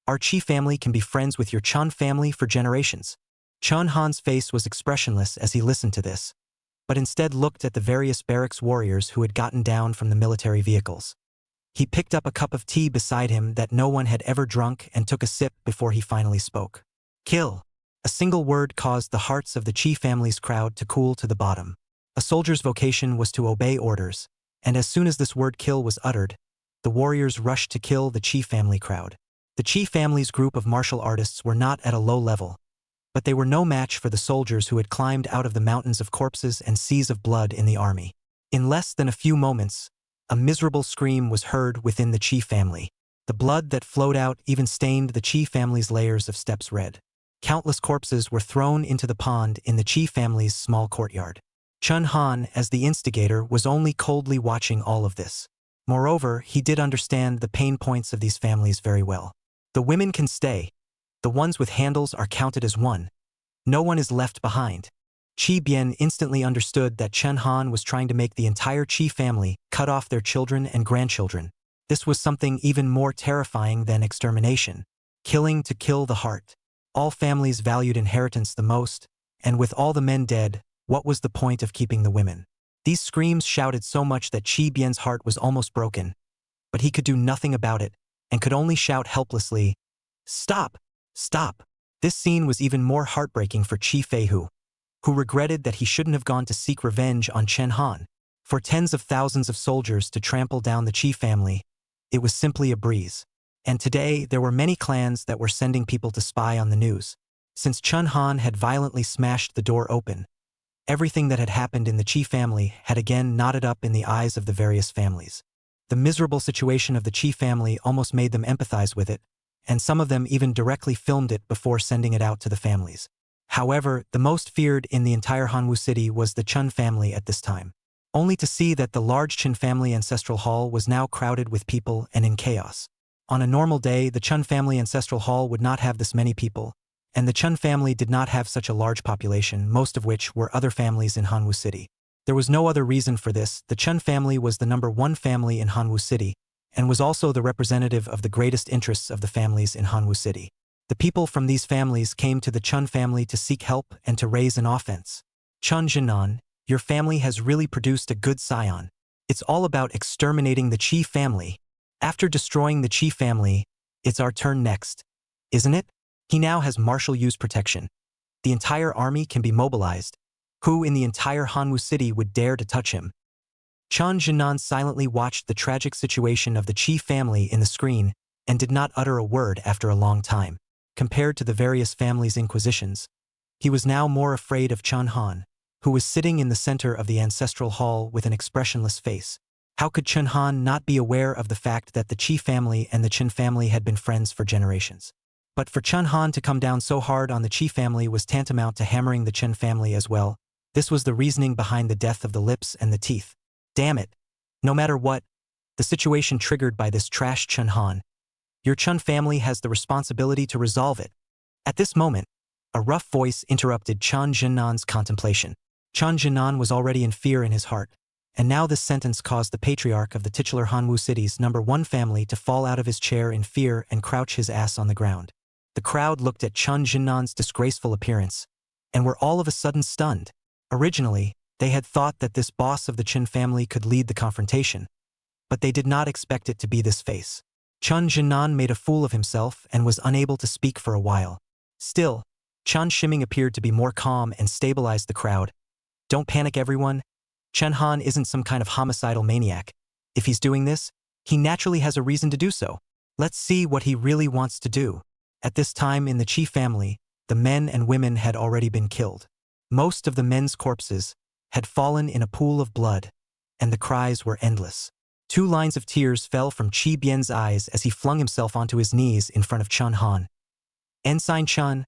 Our Qi family can be friends with your Chen family for generations." Chen Han's face was expressionless as he listened to this, but instead looked at the various barracks warriors who had gotten down from the military vehicles. He picked up a cup of tea beside him that no one had ever drunk and took a sip before he finally spoke. "Kill." A single word caused the hearts of the Qi family's crowd to cool to the bottom. A soldier's vocation was to obey orders, and as soon as this word "kill" was uttered, the warriors rushed to kill the Qi family crowd. The Qi family's group of martial artists were not at a low level, but they were no match for the soldiers who had climbed out of the mountains of corpses and seas of blood in the army. In less than a few moments, a miserable scream was heard within the Qi family. The blood that flowed out even stained the Qi family's layers of steps red. Countless corpses were thrown into the pond in the Qi family's small courtyard. Chen Han, as the instigator, was only coldly watching all of this. Moreover, he did understand the pain points of these families very well. The women can stay. The ones with handles are counted as one. No one is left behind. Qi Bian instantly understood that Chen Han was trying to make the entire Qi family cut off their children and grandchildren. This was something even more terrifying than extermination. Killing to kill the heart. All families valued inheritance the most, and with all the men dead, what was the point of keeping the women? These screams shouted so much that Qi Bian's heart was almost broken, but he could do nothing about it, and could only shout helplessly, "Stop! Stop!" This scene was even more heartbreaking for Qi Feihu, who regretted that he shouldn't have gone to seek revenge on Chen Han. For tens of thousands of soldiers to trample down the Qi family, it was simply a breeze. And today, there were many clans that were sending people to spy on the news. Since Chen Han had violently smashed the door open, everything that had happened in the Qi family had again knotted up in the eyes of the various families. The miserable situation of the Qi family almost made them empathize with it, and some of them even directly filmed it before sending it out to the families. However, the most feared in the entire Hanwu city was the Chen family at this time. Only to see that the large Chen family ancestral hall was now crowded with people and in chaos. On a normal day, the Chen family ancestral hall would not have this many people, and the Chen family did not have such a large population, most of which were other families in Hanwu city. There was no other reason for this. The Chen family was the number one family in Hanwu city, and was also the representative of the greatest interests of the families in Hanwu city. The people from these families came to the Chen family to seek help and to raise an offense. Chen Jinan, Your family has really produced a good scion. It's all about exterminating the Qi family. After destroying the Qi family, it's our turn next, isn't it? He now has martial use protection. The entire army can be mobilized. Who in the entire Hanwu city would dare to touch him? Chen Jinan silently watched the tragic situation of the Qi family in the screen and did not utter a word after a long time. Compared to the various families' inquisitions, he was now more afraid of Chen Han, who was sitting in the center of the ancestral hall with an expressionless face. How could Chen Han not be aware of the fact that the Qi family and the Qin family had been friends for generations? But for Chen Han to come down so hard on the Qi family was tantamount to hammering the Qin family as well. This was the reasoning behind the death of the lips and the teeth. Damn it. No matter what, the situation triggered by this trash Chen Han, your Chen family has the responsibility to resolve it. At this moment, a rough voice interrupted Chen Jinnan's contemplation. Chen Jinnan was already in fear in his heart, and now this sentence caused the patriarch of the titular Hanwu city's #1 family to fall out of his chair in fear and crouch his ass on the ground. The crowd looked at Chen Jinnan's disgraceful appearance, and were all of a sudden stunned. Originally, they had thought that this boss of the Qin family could lead the confrontation, but they did not expect it to be this face. Chen Jinnan made a fool of himself and was unable to speak for a while. Still, Chen Shiming appeared to be more calm and stabilized the crowd. Don't panic, everyone. Chen Han isn't some kind of homicidal maniac. If he's doing this, he naturally has a reason to do so. Let's see what he really wants to do. At this time in the Qi family, the men and women had already been killed. Most of the men's corpses had fallen in a pool of blood, and the cries were endless. 2 lines of tears fell from Qi Bian's eyes as he flung himself onto his knees in front of Chen Han. Ensign Chen,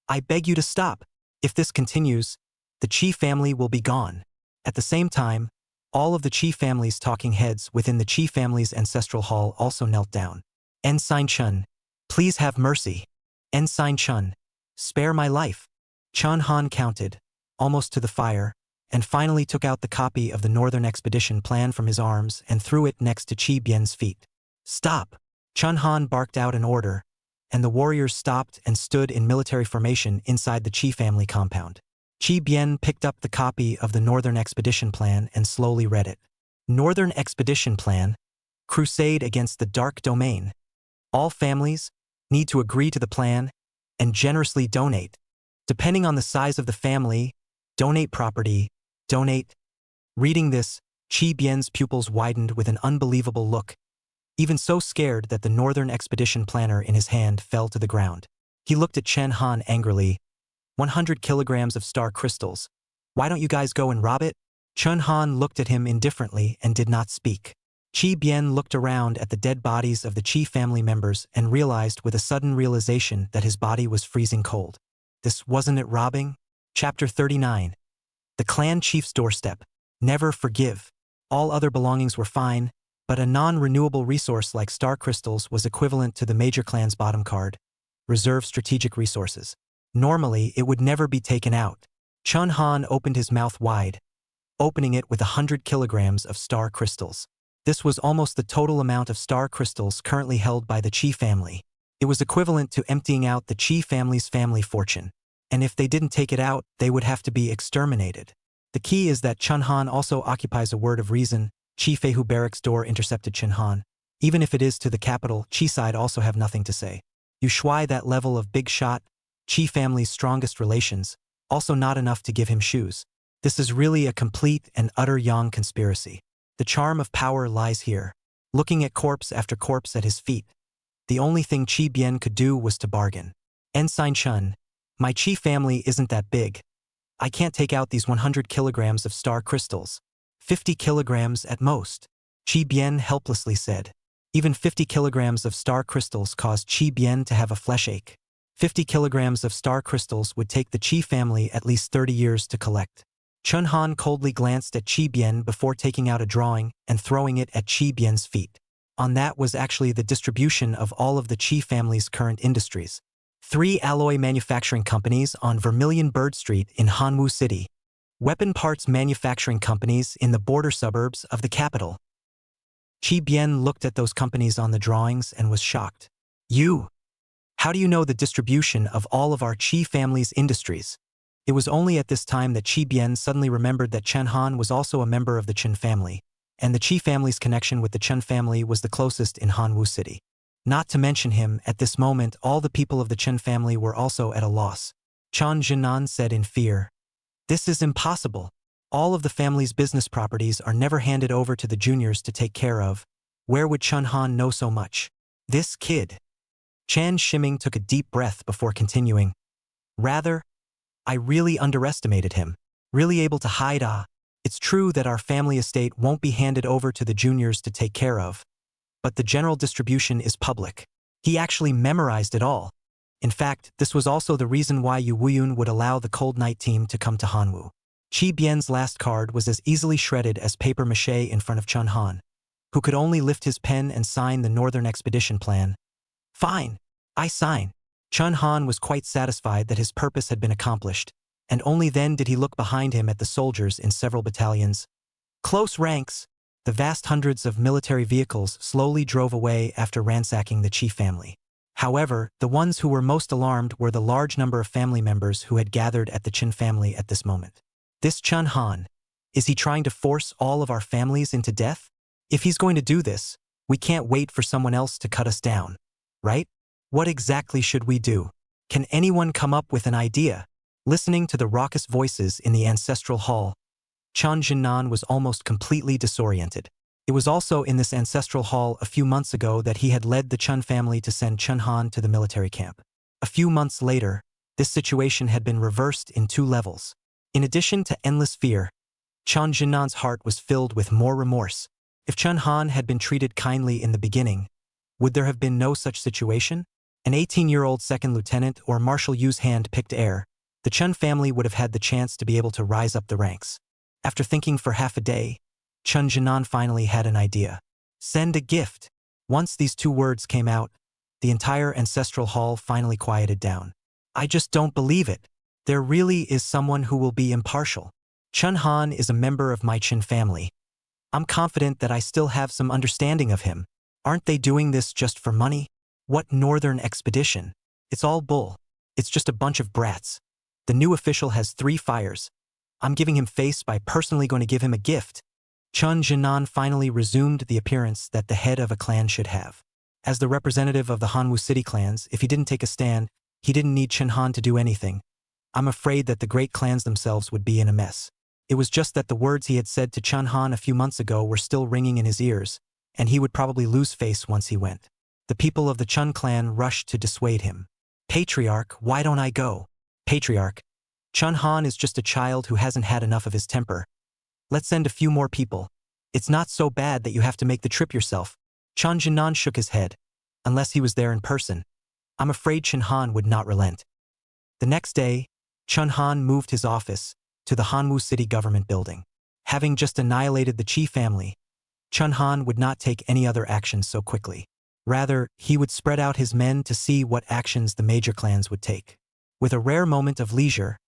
I beg you to stop. If this continues, the Qi family will be gone. At the same time, all of the Qi family's talking heads within the Qi family's ancestral hall also knelt down. Ensign Chen, please have mercy. Ensign Chen, spare my life. Chen Han counted, almost to the fire, and finally took out the copy of the Northern Expedition plan from his arms and threw it next to Qi Bian's feet. Stop! Chen Han barked out an order, and the warriors stopped and stood in military formation inside the Qi family compound. Qi Bian picked up the copy of the Northern Expedition Plan and slowly read it. Northern Expedition Plan, Crusade against the Dark Domain. All families need to agree to the plan and generously donate. Depending on the size of the family, donate property, donate. Reading this, Qi Bian's pupils widened with an unbelievable look, even so scared that the Northern Expedition Planner in his hand fell to the ground. He looked at Chen Han angrily. 100 kilograms of star crystals. Why don't you guys go and rob it? Chen Han looked at him indifferently and did not speak. Qi Bian looked around at the dead bodies of the Qi family members and realized with a sudden realization that his body was freezing cold. This wasn't it robbing? Chapter 39. The clan chief's doorstep. Never forgive. All other belongings were fine, but a non-renewable resource like star crystals was equivalent to the major clan's bottom card, reserve strategic resources. Normally, it would never be taken out. Chen Han opened his mouth wide, opening it with 100 kilograms of star crystals. This was almost the total amount of star crystals currently held by the Qi family. It was equivalent to emptying out the Qi family's family fortune. And if they didn't take it out, they would have to be exterminated. The key is that Chen Han also occupies a word of reason. Qi Feihu barracks door intercepted Chen Han. Even if it is to the capital, Qi side also have nothing to say. You shui that level of big shot, Qi family's strongest relations, also not enough to give him shoes. This is really a complete and utter Yang conspiracy. The charm of power lies here. Looking at corpse after corpse at his feet, the only thing Qi Bian could do was to bargain. Ensign Chen, my Qi family isn't that big. I can't take out these 100 kilograms of star crystals. 50 kilograms at most, Qi Bian helplessly said. Even 50 kilograms of star crystals caused Qi Bian to have a flesh ache. 50 kilograms of star crystals would take the Qi family at least 30 years to collect. Chen Han coldly glanced at Qi Bian before taking out a drawing and throwing it at Qi Bian's feet. On that was actually the distribution of all of the Qi family's current industries. 3 alloy manufacturing companies on Vermilion Bird Street in Hanwu City. Weapon parts manufacturing companies in the border suburbs of the capital. Qi Bian looked at those companies on the drawings and was shocked. You? How do you know the distribution of all of our Qi family's industries? It was only at this time that Qi Bian suddenly remembered that Chen Han was also a member of the Chen family, and the Qi family's connection with the Chen family was the closest in Hanwu City. Not to mention him, at this moment all the people of the Chen family were also at a loss. Chen Jinan said in fear, "This is impossible. All of the family's business properties are never handed over to the juniors to take care of. Where would Chen Han know so much? This kid." Chan Shiming took a deep breath before continuing. "Rather, I really underestimated him. Really able to hide. It's true that our family estate won't be handed over to the juniors to take care of, but the general distribution is public. He actually memorized it all. In fact, this was also the reason why Yu Wuyun would allow the Cold Night team to come to Hanwu." Qi Bian's last card was as easily shredded as paper mache in front of Chen Han, who could only lift his pen and sign the Northern Expedition Plan. "Fine, I sign." Chen Han was quite satisfied that his purpose had been accomplished, and only then did he look behind him at the soldiers in several battalions. Close ranks. The vast hundreds of military vehicles slowly drove away after ransacking the Qi family. However, the ones who were most alarmed were the large number of family members who had gathered at the Qin family at this moment. This Chen Han, is he trying to force all of our families into death? If he's going to do this, we can't wait for someone else to cut us down, right? What exactly should we do? Can anyone come up with an idea? Listening to the raucous voices in the ancestral hall, Chen Jinan was almost completely disoriented. It was also in this ancestral hall a few months ago that he had led the Chen family to send Chen Han to the military camp. A few months later, this situation had been reversed in 2 levels. In addition to endless fear, Chen Jinan's heart was filled with more remorse. If Chen Han had been treated kindly in the beginning, would there have been no such situation? An 18-year-old second lieutenant or Marshal Yu's hand-picked heir, the Chen family would have had the chance to be able to rise up the ranks. After thinking for half a day, Chen Jinan finally had an idea. Send a gift. Once these 2 words came out, the entire ancestral hall finally quieted down. I just don't believe it. There really is someone who will be impartial. Chen Han is a member of my Qin family. I'm confident that I still have some understanding of him. Aren't they doing this just for money? What Northern Expedition? It's all bull. It's just a bunch of brats. The new official has 3 fires. I'm giving him face by personally going to give him a gift. Chen Jinan finally resumed the appearance that the head of a clan should have. As the representative of the Hanwu city clans, if he didn't take a stand, he didn't need Chen Han to do anything. I'm afraid that the great clans themselves would be in a mess. It was just that the words he had said to Chen Han a few months ago were still ringing in his ears, and he would probably lose face once he went. The people of the Chen clan rushed to dissuade him. Patriarch, why don't I go? Patriarch, Chen Han is just a child who hasn't had enough of his temper. Let's send a few more people. It's not so bad that you have to make the trip yourself. Chen Jinan shook his head. Unless he was there in person, I'm afraid Chen Han would not relent. The next day, Chen Han moved his office to the Hanwu City government building. Having just annihilated the Qi family, Chen Han would not take any other actions so quickly. Rather, he would spread out his men to see what actions the major clans would take. With a rare moment of leisure,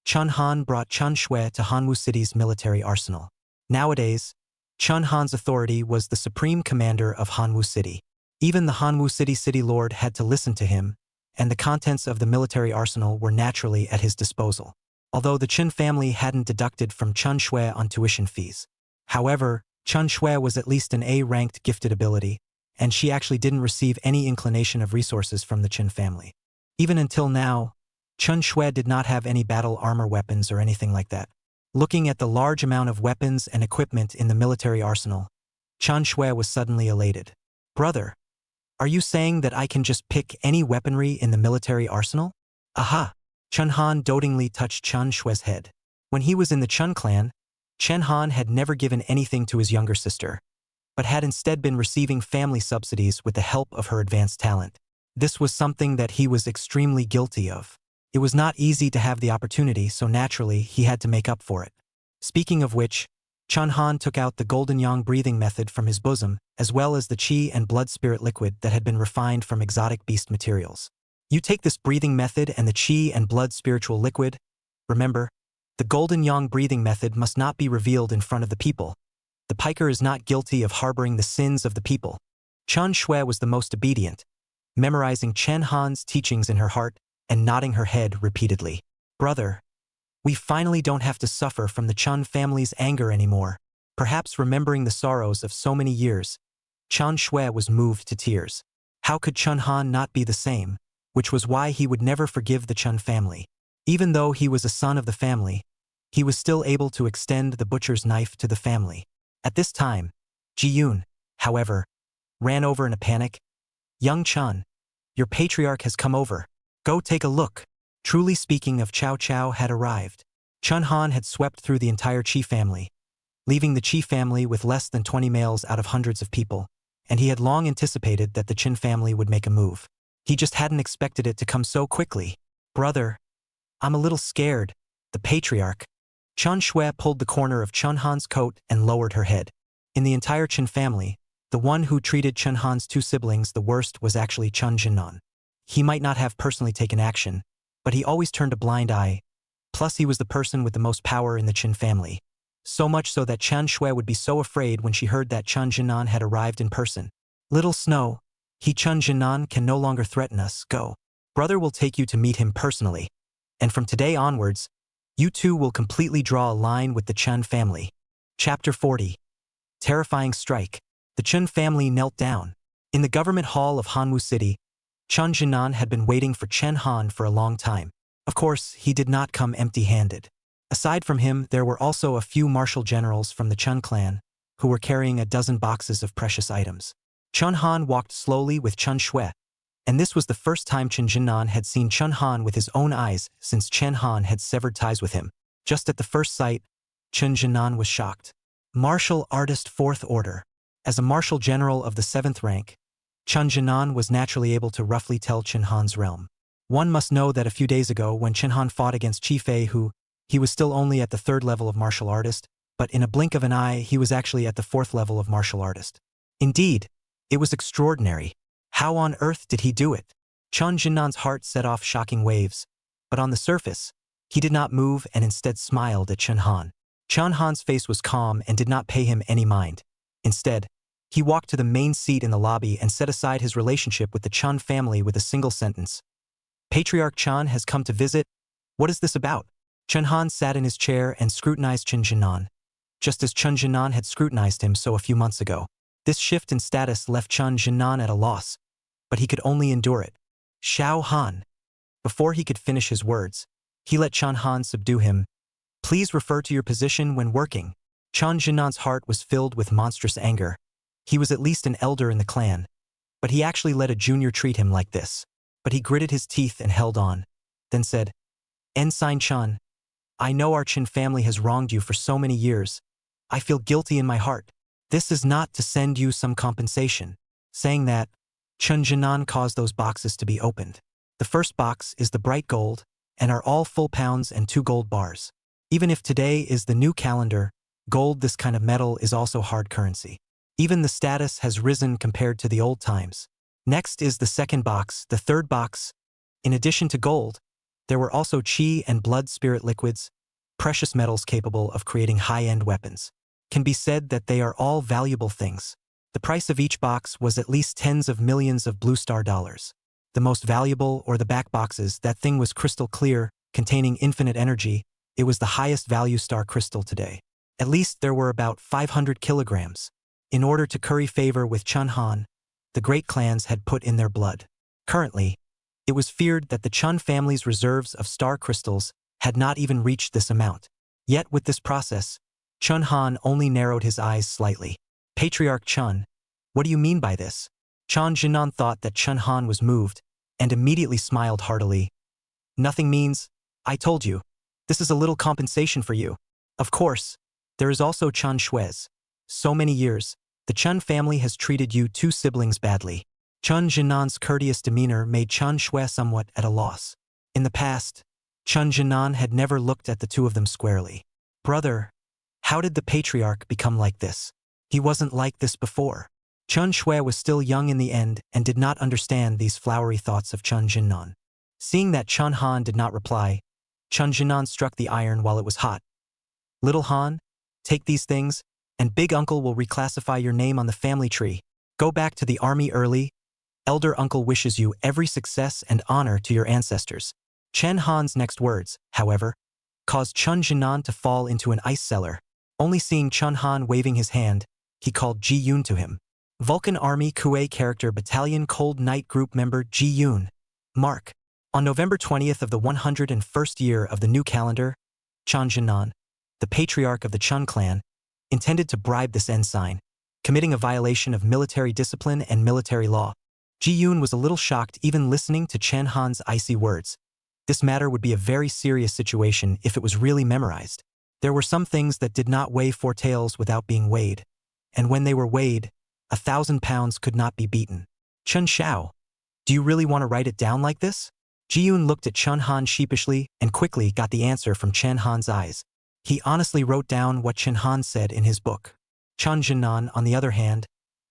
Chen Han brought Chen Shui to Hanwu City's military arsenal. Nowadays, Chen Han's authority was the supreme commander of Hanwu City. Even the Hanwu City Lord had to listen to him, and the contents of the military arsenal were naturally at his disposal. Although the Qin family hadn't deducted from Chen Shui on tuition fees. However, Chen Shui was at least an A-ranked gifted ability, and she actually didn't receive any inclination of resources from the Qin family. Even until now, Chen Shui did not have any battle armor weapons or anything like that. Looking at the large amount of weapons and equipment in the military arsenal, Chen Shui was suddenly elated. Brother, are you saying that I can just pick any weaponry in the military arsenal? Aha! Chen Han dotingly touched Chen Shui's head. When he was in the Chen clan, Chen Han had never given anything to his younger sister, but had instead been receiving family subsidies with the help of her advanced talent. This was something that he was extremely guilty of. It was not easy to have the opportunity, so naturally he had to make up for it. Speaking of which, Chen Han took out the golden yang breathing method from his bosom, as well as the qi and blood spirit liquid that had been refined from exotic beast materials. You take this breathing method and the qi and blood spiritual liquid. Remember, the golden yang breathing method must not be revealed in front of the people. The piker is not guilty of harboring the sins of the people. Chen Shui was the most obedient, memorizing Chen Han's teachings in her heart and nodding her head repeatedly. Brother, We finally don't have to suffer from the Chun family's anger anymore. Perhaps remembering the sorrows of so many years, Chun Shui was moved to tears. How could Chun Han not be the same? Which was why he would never forgive the Chun family. Even though he was a son of the family, he was still able to extend the butcher's knife to the family. At this time, Ji-yoon, however, ran over in a panic. Young Chun, your patriarch has come over. Go take a look. Truly speaking of Chow Chow had arrived. Chun Han had swept through the entire Chi family, leaving the Chi family with less than 20 males out of hundreds of people, and he had long anticipated that the Chin family would make a move. He just hadn't expected it to come so quickly. Brother, I'm a little scared. The patriarch. Chun Shui pulled the corner of Chun Han's coat and lowered her head. In the entire Chin family, the one who treated Chun Han's two siblings the worst was actually Chun Jinnan. He might not have personally taken action, but he always turned a blind eye. Plus he was the person with the most power in the Chin family. So much so that Chun Shui would be so afraid when she heard that Chun Jinnan had arrived in person. Little Snow, he Chun Jinnan can no longer threaten us, go. Brother will take you to meet him personally. And from today onwards, you two will completely draw a line with the Chun family. Chapter 40. Terrifying Strike. The Chun family knelt down. In the government hall of Hanwoo City, Chun Jinnan had been waiting for Chen Han for a long time. Of course, he did not come empty-handed. Aside from him, there were also a few martial generals from the Chun clan, who were carrying a dozen boxes of precious items. Chun Han walked slowly with Chun Shui, and this was the first time Chun Jinnan had seen Chun Han with his own eyes since Chen Han had severed ties with him. Just at the first sight, Chun Jinnan was shocked. Martial Artist 4th Order. As a martial general of the 7th rank, Chun Jinnan was naturally able to roughly tell Chen Han's realm. One must know that a few days ago when Chen Han fought against Chi Fei he was still only at the 3rd level of martial artist, but in a blink of an eye he was actually at the 4th level of martial artist. Indeed, it was extraordinary. How on earth did he do it? Chun Jinnan's heart set off shocking waves, but on the surface, he did not move and instead smiled at Chen Han. Chen Han's face was calm and did not pay him any mind. Instead, he walked to the main seat in the lobby and set aside his relationship with the Chun family with a single sentence. Patriarch Chun has come to visit. What is this about? Chen Han sat in his chair and scrutinized Chun Jinnan, just as Chun Jinnan had scrutinized him so a few months ago. This shift in status left Chun Jinnan at a loss, but he could only endure it. Xiao Han. Before he could finish his words, he let Chun Han subdue him. Please refer to your position when working. Chun Jinnan's heart was filled with monstrous anger. He was at least an elder in the clan, but he actually let a junior treat him like this. But he gritted his teeth and held on, then said, Ensign Chun, I know our Chin family has wronged you for so many years. I feel guilty in my heart. This is not to send you some compensation. Saying that, Chun Jinnan caused those boxes to be opened. The first box is the bright gold, and are all full pounds and 2 gold bars. Even if today is the new calendar, gold, this kind of metal, is also hard currency. Even the status has risen compared to the old times. Next is the second box, the third box. In addition to gold, there were also chi and blood spirit liquids, precious metals capable of creating high-end weapons. Can be said that they are all valuable things. The price of each box was at least tens of millions of blue star dollars. The most valuable, or the back boxes, that thing was crystal clear, containing infinite energy. It was the highest value star crystal today. At least there were about 500 kilograms. In order to curry favor with Chun Han, the great clans had put in their blood. Currently, it was feared that the Chun family's reserves of star crystals had not even reached this amount. Yet with this process, Chun Han only narrowed his eyes slightly. Patriarch Chun, what do you mean by this? Chun Jinnan thought that Chun Han was moved, and immediately smiled heartily. Nothing means, I told you, this is a little compensation for you. Of course, there is also Chun Shui's. So many years, the Chun family has treated you two siblings badly. Chun Jinnan's courteous demeanor made Chun Shui somewhat at a loss. In the past, Chun Jinnan had never looked at the two of them squarely. Brother, how did the patriarch become like this? He wasn't like this before. Chun Shui was still young in the end and did not understand these flowery thoughts of Chun Jinnan. Seeing that Chun Han did not reply, Chun Jinnan struck the iron while it was hot. Little Han, take these things, and Big Uncle will reclassify your name on the family tree. Go back to the army early. Elder Uncle wishes you every success and honor to your ancestors. Chen Han's next words, however, caused Chun Jinan to fall into an ice cellar. Only seeing Chun Han waving his hand, he called Ji Yoon to him. Vulcan Army Kuei character Battalion Cold Night Group member Ji Yoon. Mark. On November 20th of the 101st year of the new calendar, Chun Jinan, the patriarch of the Chun clan, intended to bribe this ensign, committing a violation of military discipline and military law. Ji Yoon was a little shocked even listening to Chen Han's icy words. This matter would be a very serious situation if it was really memorized. There were some things that did not weigh four taels without being weighed, and when they were weighed, 1,000 pounds could not be beaten. Chun Xiao, do you really want to write it down like this? Ji Yoon looked at Chun Han sheepishly and quickly got the answer from Chen Han's eyes. He honestly wrote down what Chen Han said in his book. Chun Jinan, on the other hand,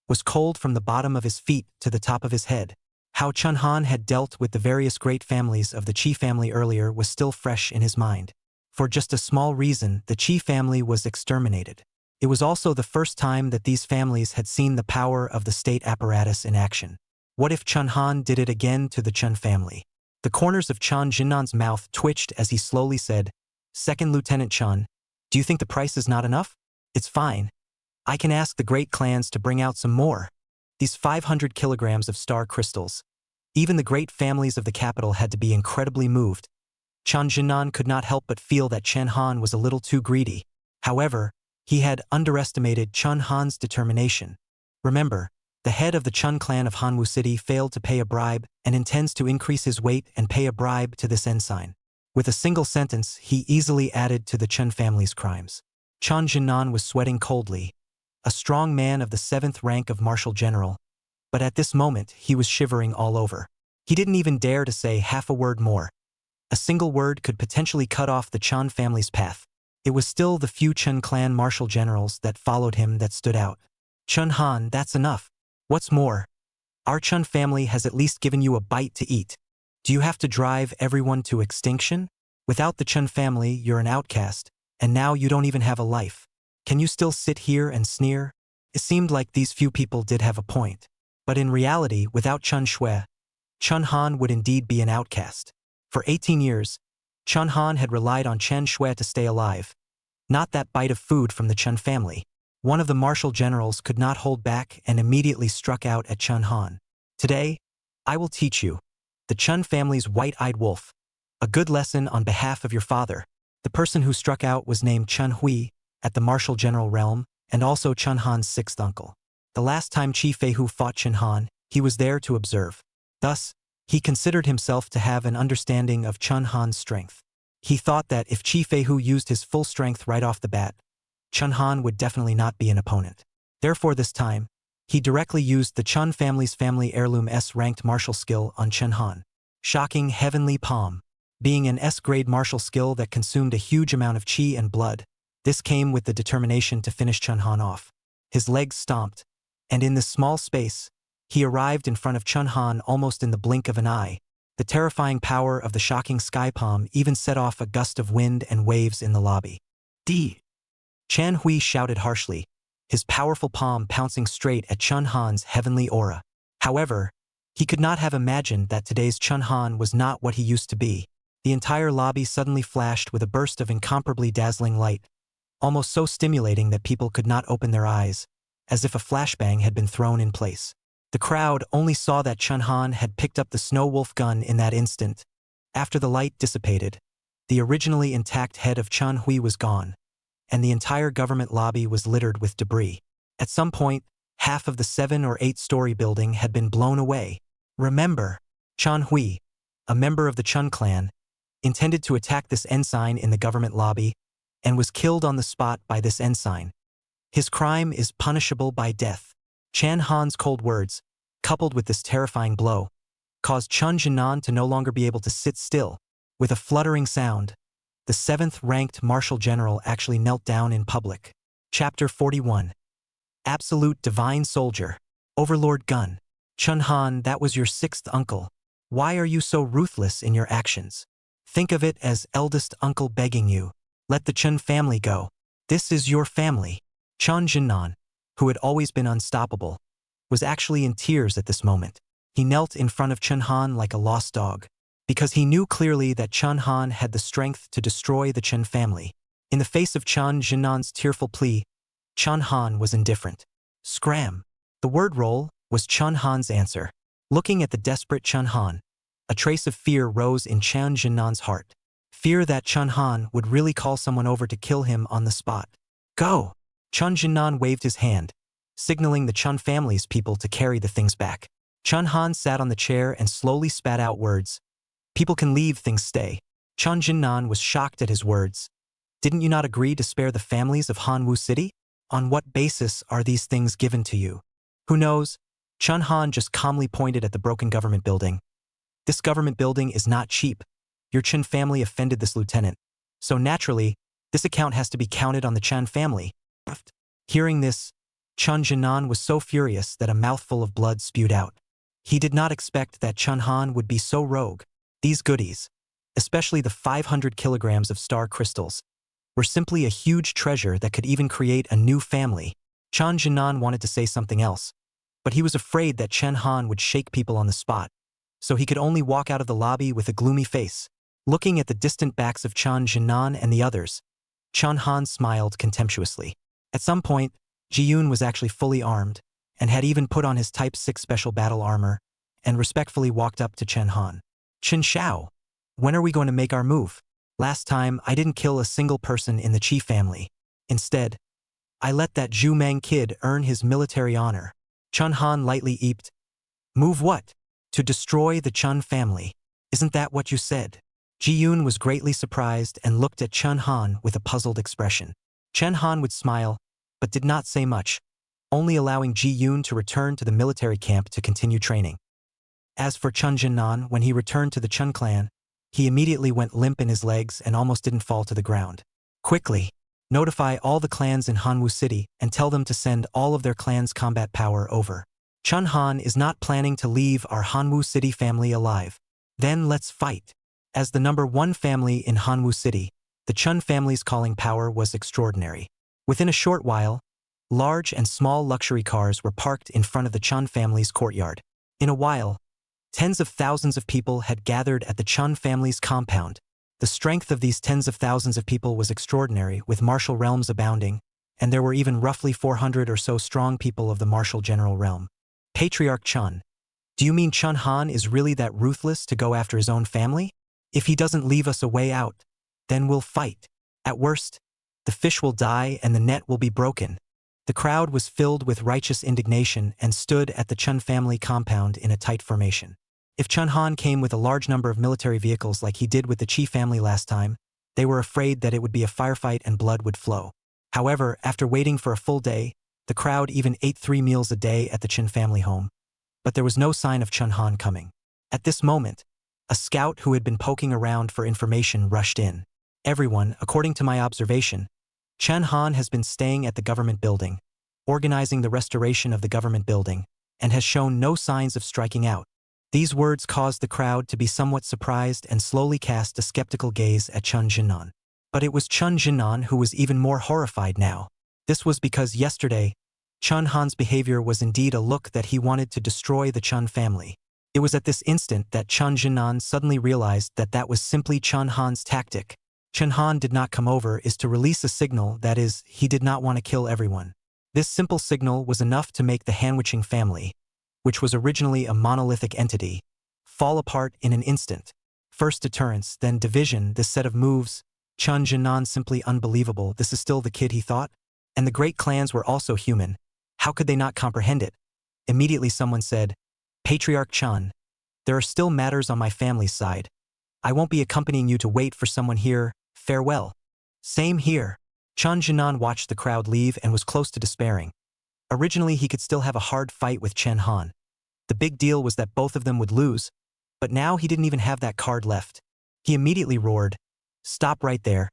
was cold from the bottom of his feet to the top of his head. How Chun Han had dealt with the various great families of the Qi family earlier was still fresh in his mind. For just a small reason, the Qi family was exterminated. It was also the first time that these families had seen the power of the state apparatus in action. What if Chun Han did it again to the Chun family? The corners of Chun Jinnan's mouth twitched as he slowly said, "Second Lieutenant Chun, do you think the price is not enough? It's fine. I can ask the great clans to bring out some more. These 500 kilograms of star crystals." Even the great families of the capital had to be incredibly moved. Chun Jinnan could not help but feel that Chen Han was a little too greedy. However, he had underestimated Chun Han's determination. Remember, the head of the Chun clan of Hanwoo City failed to pay a bribe and intends to increase his weight and pay a bribe to this ensign. With a single sentence, he easily added to the Chun family's crimes. Chun Jinnan was sweating coldly, a strong man of the 7th rank of marshal general, but at this moment he was shivering all over. He didn't even dare to say half a word more. A single word could potentially cut off the Chun family's path. It was still the few Chun clan marshal generals that followed him that stood out. Chun Han, that's enough. What's more, our Chun family has at least given you a bite to eat. Do you have to drive everyone to extinction? Without the Chun family, you're an outcast, and now you don't even have a life. Can you still sit here and sneer? It seemed like these few people did have a point. But in reality, without Chun Shui, Chun Han would indeed be an outcast. For 18 years, Chun Han had relied on Chen Shui to stay alive, not that bite of food from the Chun family. One of the marshal generals could not hold back and immediately struck out at Chun Han. Today, I will teach you, the Chun family's white-eyed wolf, a good lesson on behalf of your father. The person who struck out was named Chun Hui, at the marshal general realm, and also Chun Han's 6th uncle. The last time Chi Feihu fought Chun Han, he was there to observe. Thus, he considered himself to have an understanding of Chun Han's strength. He thought that if Chi Feihu used his full strength right off the bat, Chun Han would definitely not be an opponent. Therefore this time, he directly used the Chun family's family heirloom S-ranked martial skill on Chun Han. Shocking Heavenly Palm. Being an S-grade martial skill that consumed a huge amount of chi and blood, this came with the determination to finish Chun Han off. His legs stomped, and in this small space, he arrived in front of Chun Han almost in the blink of an eye. The terrifying power of the shocking sky palm even set off a gust of wind and waves in the lobby. D. Chan Hui shouted harshly, his powerful palm pouncing straight at Chun Han's heavenly aura. However, he could not have imagined that today's Chun Han was not what he used to be. The entire lobby suddenly flashed with a burst of incomparably dazzling light, almost so stimulating that people could not open their eyes, as if a flashbang had been thrown in place. The crowd only saw that Chun Han had picked up the Snow Wolf gun in that instant. After the light dissipated, the originally intact head of Chun Hui was gone, and the entire government lobby was littered with debris. At some point, half of the 7- or 8-story building had been blown away. Remember, Chun Hui, a member of the Chun clan, intended to attack this ensign in the government lobby, and was killed on the spot by this ensign. His crime is punishable by death. Chan Han's cold words, coupled with this terrifying blow, caused Chun Jinan to no longer be able to sit still. With a fluttering sound, the 7th-ranked marshal general actually knelt down in public. Chapter 41. Absolute Divine Soldier. Overlord Gun. Chun Han, that was your 6th uncle. Why are you so ruthless in your actions? Think of it as eldest uncle begging you. Let the Chun family go. This is your family. Chun Jinan, who had always been unstoppable, was actually in tears at this moment. He knelt in front of Chun Han like a lost dog. because he knew clearly that Chun Han had the strength to destroy the Chen family. In the face of Chun Jinnan's tearful plea, Chun Han was indifferent. Scram. The word roll was Chun Han's answer. Looking at the desperate Chun Han, a trace of fear rose in Chun Jinnan's heart. Fear that Chun Han would really call someone over to kill him on the spot. Go! Chun Jinnan waved his hand, signaling the Chun family's people to carry the things back. Chun Han sat on the chair and slowly spat out words. People can leave, things stay. Chun Jinnan was shocked at his words. Didn't you not agree to spare the families of Hanwoo City? On what basis are these things given to you? Who knows? Chun Han just calmly pointed at the broken government building. This government building is not cheap. Your Chen family offended this lieutenant. So naturally, this account has to be counted on the Chan family. Hearing this, Chun Jinnan was so furious that a mouthful of blood spewed out. He did not expect that Chun Han would be so rogue. These goodies, especially the 500 kilograms of star crystals, were simply a huge treasure that could even create a new family. Chun Jinnan wanted to say something else, but he was afraid that Chen Han would shake people on the spot, so he could only walk out of the lobby with a gloomy face. Looking at the distant backs of Chun Jinnan and the others, Chun Han smiled contemptuously. At some point, Ji-yoon was actually fully armed, and had even put on his Type 6 special battle armor, and respectfully walked up to Chen Han. Chin Shao, when are we going to make our move? Last time, I didn't kill a single person in the Chi family. Instead, I let that Zhu Meng kid earn his military honor. Chun Han lightly eeped. Move what? To destroy the Chun family. Isn't that what you said? Ji-yoon was greatly surprised and looked at Chun Han with a puzzled expression. Chen Han would smile, but did not say much, only allowing Ji-yoon to return to the military camp to continue training. As for Chun Jinnan, when he returned to the Chun clan, he immediately went limp in his legs and almost didn't fall to the ground. Quickly, notify all the clans in Hanwoo City and tell them to send all of their clans' combat power over. Chun Han is not planning to leave our Hanwoo City family alive. Then let's fight. As the #1 family in Hanwoo City, the Chun family's calling power was extraordinary. Within a short while, large and small luxury cars were parked in front of the Chun family's courtyard. In a while, tens of thousands of people had gathered at the Chun family's compound. The strength of these tens of thousands of people was extraordinary, with martial realms abounding, and there were even roughly 400 or so strong people of the martial general realm. Patriarch Chun, do you mean Chun Han is really that ruthless to go after his own family? If he doesn't leave us a way out, then we'll fight. At worst, the fish will die and the net will be broken. The crowd was filled with righteous indignation and stood at the Chun family compound in a tight formation. If Chun Han came with a large number of military vehicles like he did with the Chi family last time, they were afraid that it would be a firefight and blood would flow. However, after waiting for a full day, the crowd even ate 3 meals a day at the Chin family home. But there was no sign of Chun Han coming. At this moment, a scout who had been poking around for information rushed in. Everyone, according to my observation, Chun Han has been staying at the government building, organizing the restoration of the government building, and has shown no signs of striking out. These words caused the crowd to be somewhat surprised and slowly cast a skeptical gaze at Chun Jinnan. But it was Chun Jinnan who was even more horrified now. This was because yesterday, Chun Han's behavior was indeed a look that he wanted to destroy the Chun family. It was at this instant that Chun Jinnan suddenly realized that that was simply Chun Han's tactic. Chun Han did not come over is to release a signal, that is, he did not want to kill everyone. This simple signal was enough to make the Hanwiching family, which was originally a monolithic entity, fall apart in an instant. First deterrence, then division, this set of moves, Chun Jinnan simply unbelievable. This is still the kid he thought? And the great clans were also human. How could they not comprehend it? Immediately someone said, Patriarch Chun, there are still matters on my family's side. I won't be accompanying you to wait for someone here. Farewell. Same here. Chun Jinnan watched the crowd leave and was close to despairing. Originally, he could still have a hard fight with Chen Han. The big deal was that both of them would lose, but now he didn't even have that card left. He immediately roared, Stop right there.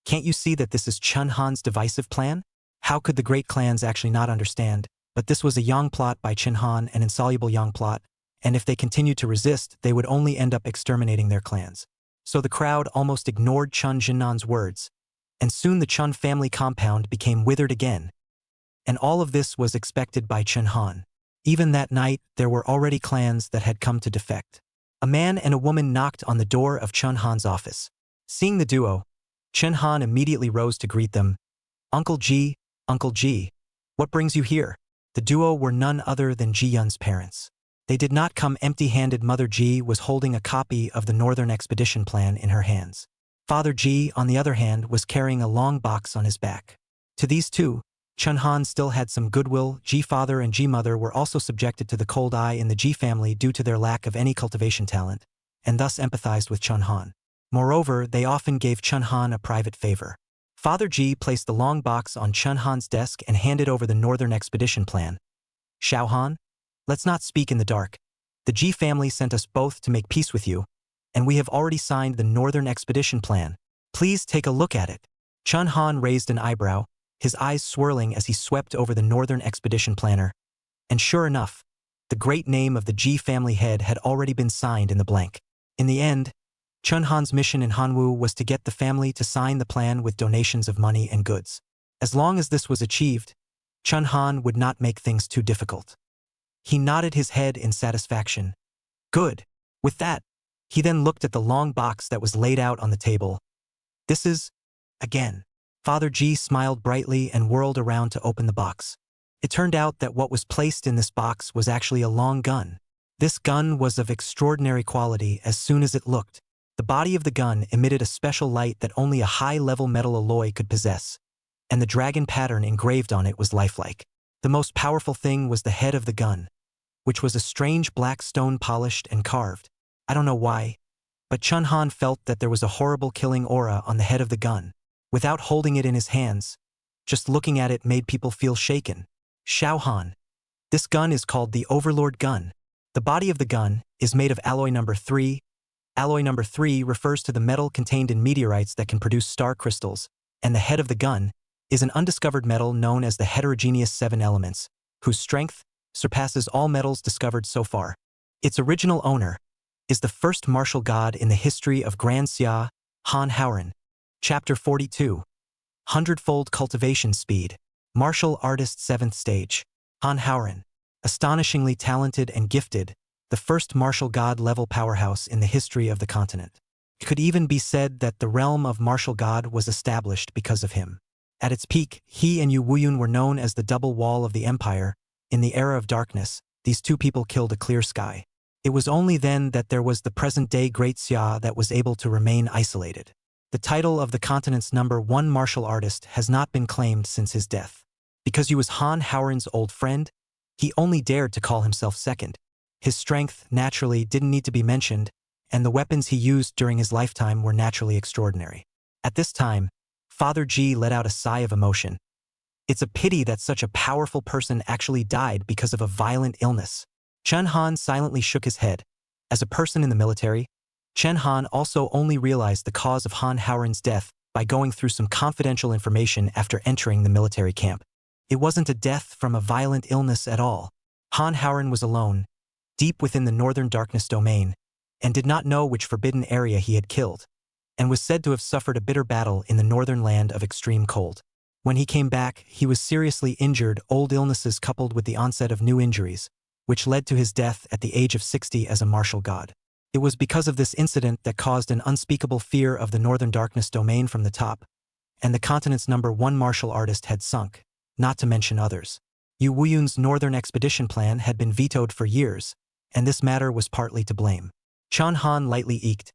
Can't you see that this is Chun Han's divisive plan? How could the great clans actually not understand? But this was a Yang plot by Chen Han, an insoluble Yang plot, and if they continued to resist, they would only end up exterminating their clans. So the crowd almost ignored Chun Jinnan's words, and soon the Chun family compound became withered again. And all of this was expected by Chen Han. Even that night, there were already clans that had come to defect. A man and a woman knocked on the door of Chun Han's office. Seeing the duo, Chun Han immediately rose to greet them. Uncle Ji, Uncle Ji, what brings you here? The duo were none other than Ji Yun's parents. They did not come empty-handed. Mother Ji was holding a copy of the Northern Expedition Plan in her hands. Father Ji, on the other hand, was carrying a long box on his back. To these two, Chun Han still had some goodwill. Ji father and Ji mother were also subjected to the cold eye in the Ji family due to their lack of any cultivation talent, and thus empathized with Chun Han. Moreover, they often gave Chun Han a private favor. Father Ji placed the long box on Chun Han's desk and handed over the Northern Expedition Plan. Xiao Han? Let's not speak in the dark. The Ji family sent us both to make peace with you, and we have already signed the Northern Expedition Plan. Please take a look at it. Chun Han raised an eyebrow, his eyes swirling as he swept over the Northern Expedition Planner. And sure enough, the great name of the Ji family head had already been signed in the blank. In the end, Chun Han's mission in Hanwoo was to get the family to sign the plan with donations of money and goods. As long as this was achieved, Chun Han would not make things too difficult. He nodded his head in satisfaction. Good. With that, he then looked at the long box that was laid out on the table. This is, again. Father Ji smiled brightly and whirled around to open the box. It turned out that what was placed in this box was actually a long gun. This gun was of extraordinary quality. As soon as it looked, the body of the gun emitted a special light that only a high-level metal alloy could possess, and the dragon pattern engraved on it was lifelike. The most powerful thing was the head of the gun, which was a strange black stone polished and carved. I don't know why, but Chun Han felt that there was a horrible killing aura on the head of the gun. Without holding it in his hands, just looking at it made people feel shaken. Xiao Han. This gun is called the Overlord gun. The body of the gun is made of alloy number 3. Alloy number 3 refers to the metal contained in meteorites that can produce star crystals, and the head of the gun is an undiscovered metal known as the heterogeneous 7 elements, whose strength surpasses all metals discovered so far. Its original owner is the first martial god in the history of Grand Xia, Han Howren. Chapter 42. Hundredfold Cultivation Speed. Martial Artist 7th Stage. Han Howren. Astonishingly talented and gifted, the first martial god level powerhouse in the history of the continent. It could even be said that the realm of martial god was established because of him. At its peak, he and Yu Wuyun were known as the double wall of the empire. In the era of darkness, these two people killed a clear sky. It was only then that there was the present-day Great Xia that was able to remain isolated. The title of the continent's #1 martial artist has not been claimed since his death. Because he was Han Howren's old friend, he only dared to call himself second. His strength, naturally, didn't need to be mentioned, and the weapons he used during his lifetime were naturally extraordinary. At this time, Father Ji let out a sigh of emotion. It's a pity that such a powerful person actually died because of a violent illness. Chun Han silently shook his head. As a person in the military, Chun Han also only realized the cause of Han Howren's death by going through some confidential information after entering the military camp. It wasn't a death from a violent illness at all. Han Howren was alone, deep within the Northern Darkness domain, and did not know which forbidden area he had killed, and was said to have suffered a bitter battle in the northern land of extreme cold. When he came back, he was seriously injured, old illnesses coupled with the onset of new injuries, which led to his death at the age of 60 as a martial god. It was because of this incident that caused an unspeakable fear of the Northern Darkness domain from the top, and the continent's #1 martial artist had sunk, not to mention others. Yu Wuyun's Northern Expedition Plan had been vetoed for years, and this matter was partly to blame. Chun Han lightly eked.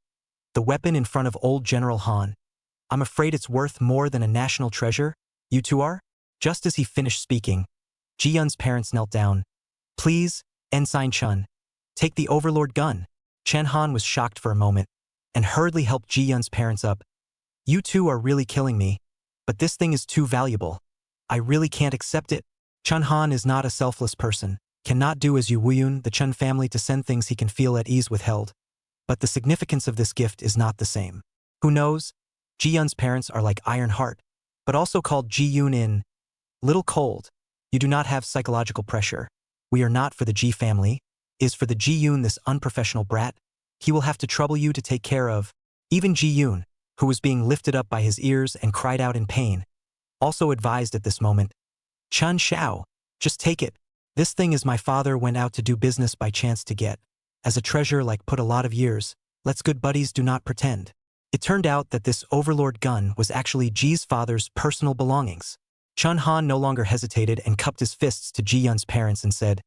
The weapon in front of old General Han. I'm afraid it's worth more than a national treasure, you two are? Just as he finished speaking, Ji Yun's parents knelt down. Please, Ensign Chun, take the Overlord gun. Chun Han was shocked for a moment, and hurriedly helped Ji Yun's parents up. You two are really killing me, but this thing is too valuable. I really can't accept it. Chun Han is not a selfless person, cannot do as Yu Wuyun, the Chun family, to send things he can feel at ease withheld. But the significance of this gift is not the same. Who knows? Ji Yun's parents are like Iron Heart, but also called Ji Yun in Little Cold. You do not have psychological pressure. We are not for the Ji family. Is for the Ji Yun, this unprofessional brat. He will have to trouble you to take care of. Even Ji Yun, who was being lifted up by his ears and cried out in pain, also advised at this moment. Chun Xiao, just take it. This thing is my father went out to do business by chance to get. as a treasure like put a lot of years, let's good buddies do not pretend. It turned out that this overlord gun was actually Ji's father's personal belongings. Chun Han no longer hesitated and cupped his fists to Ji Yun's parents and said,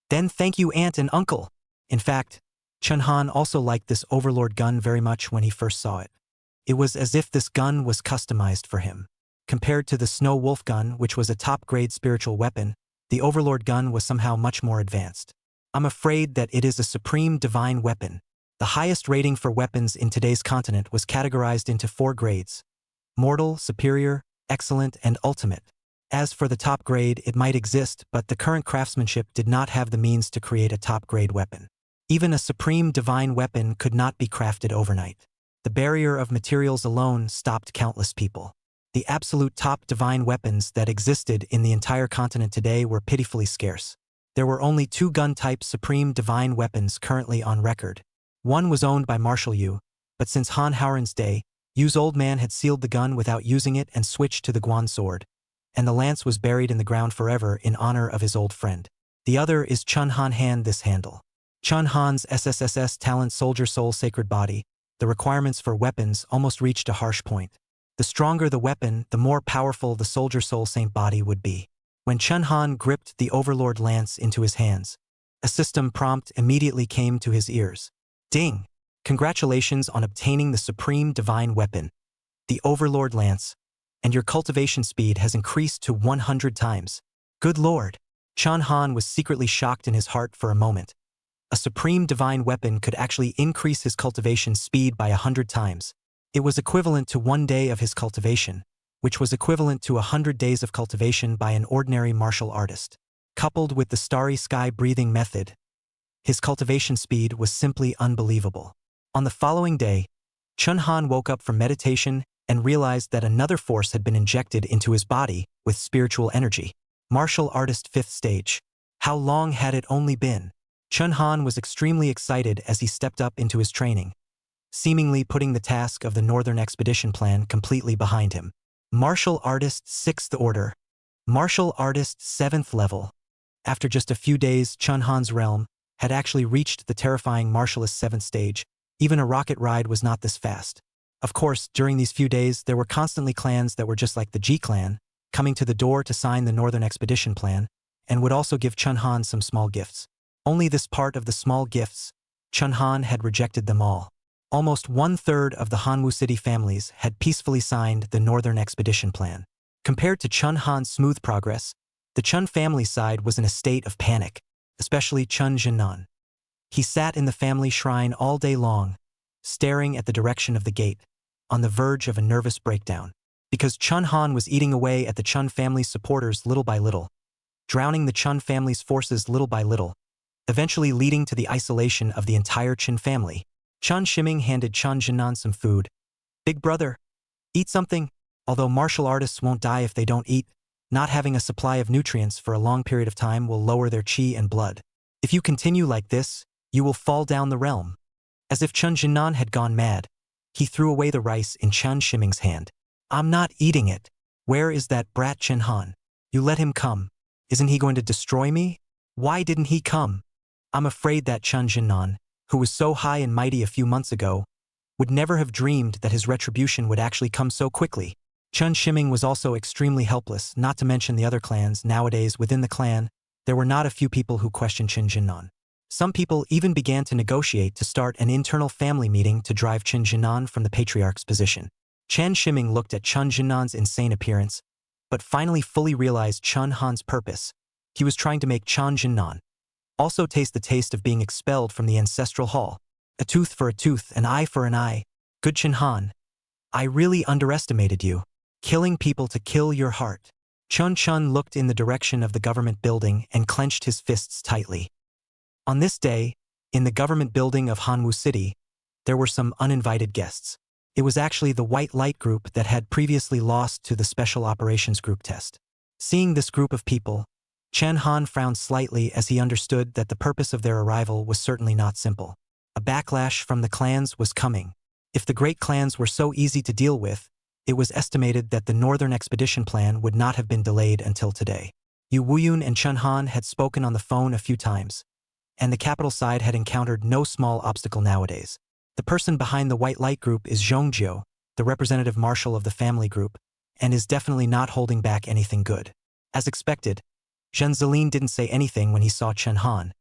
"Then thank you, aunt and uncle." In fact, Chun Han also liked this overlord gun very much when he first saw it. It was as if this gun was customized for him. Compared to the Snow Wolf gun, which was a top-grade spiritual weapon, the overlord gun was somehow much more advanced. I'm afraid that it is a supreme divine weapon. The highest rating for weapons in today's continent was categorized into 4 grades: mortal, superior, excellent, and ultimate. As for the top grade, it might exist, but the current craftsmanship did not have the means to create a top-grade weapon. Even a supreme divine weapon could not be crafted overnight. The barrier of materials alone stopped countless people. The absolute top divine weapons that existed in the entire continent today were pitifully scarce. There were only 2 gun-type supreme divine weapons currently on record. One was owned by Marshal Yu, but since Han Howren's day, Yu's old man had sealed the gun without using it and switched to the Guan sword, and the lance was buried in the ground forever in honor of his old friend. The other is Chun Han Hand this handle. Chun Han's SSSS talent soldier soul sacred body, the requirements for weapons almost reached a harsh point. The stronger the weapon, the more powerful the soldier soul saint body would be. When Chun Han gripped the overlord lance into his hands, a system prompt immediately came to his ears. Ding! Congratulations on obtaining the supreme divine weapon, the overlord lance, and your cultivation speed has increased to 100 times. Good lord! Chun Han was secretly shocked in his heart for a moment. A supreme divine weapon could actually increase his cultivation speed by 100 times. It was equivalent to 1 day of his cultivation, which was equivalent to 100 days of cultivation by an ordinary martial artist. Coupled with the starry sky breathing method, his cultivation speed was simply unbelievable. On the following day, Chun Han woke up from meditation and realized that another force had been injected into his body with spiritual energy. Martial artist 5th stage. How long had it only been? Chun Han was extremely excited as he stepped up into his training, seemingly putting the task of the Northern Expedition plan completely behind him. Martial artist 6th order. Martial artist 7th level. After just a few days, Chun Han's realm had actually reached the terrifying martialist 7th stage. Even a rocket ride was not this fast. Of course, during these few days, there were constantly clans that were just like the Ji clan, coming to the door to sign the Northern Expedition plan, and would also give Chun Han some small gifts. Only this part of the small gifts, Chun Han had rejected them all. Almost 1/3 of the Hanwu city families had peacefully signed the Northern Expedition plan. Compared to Chun Han's smooth progress, the Chun family side was in a state of panic, especially Chun Jinnan. He sat in the family shrine all day long, staring at the direction of the gate, on the verge of a nervous breakdown, because Chun Han was eating away at the Chun family's supporters little by little, drowning the Chun family's forces little by little, eventually leading to the isolation of the entire Chun family. Chun Shiming handed Chun Jinnan some food. "Big brother, eat something." Although martial artists won't die if they don't eat, not having a supply of nutrients for a long period of time will lower their qi and blood. If you continue like this, you will fall down the realm. As if Chun Jinnan had gone mad, he threw away the rice in Chun Shiming's hand. "I'm not eating it. Where is that brat Chun Han? You let him come. Isn't he going to destroy me? Why didn't he come?" I'm afraid that Chun Jinnan, who was so high and mighty a few months ago, would never have dreamed that his retribution would actually come so quickly. Chun Shiming was also extremely helpless, not to mention the other clans. Nowadays, within the clan, there were not a few people who questioned Chun Jinnan. Some people even began to negotiate to start an internal family meeting to drive Chun Jinnan from the patriarch's position. Chun Shiming looked at Chun Jinnan's insane appearance, but finally fully realized Chun Han's purpose. He was trying to make Chun Jinnan also taste the taste of being expelled from the ancestral hall. A tooth for a tooth, an eye for an eye. Good Chun Han, I really underestimated you. Killing people to kill your heart. Chun Chun looked in the direction of the government building and clenched his fists tightly. On this day, in the government building of Hanwu City, there were some uninvited guests. It was actually the White Light Group that had previously lost to the Special Operations Group test. Seeing this group of people, Chun Han frowned slightly as he understood that the purpose of their arrival was certainly not simple. A backlash from the clans was coming. If the great clans were so easy to deal with, it was estimated that the Northern Expedition plan would not have been delayed until today. Yu Wuyun and Chun Han had spoken on the phone a few times, and the capital side had encountered no small obstacle nowadays. The person behind the white light group is Zhongjio, the representative marshal of the family group, and is definitely not holding back anything good. As expected, Zhen Zilin didn't say anything when he saw Chen Han,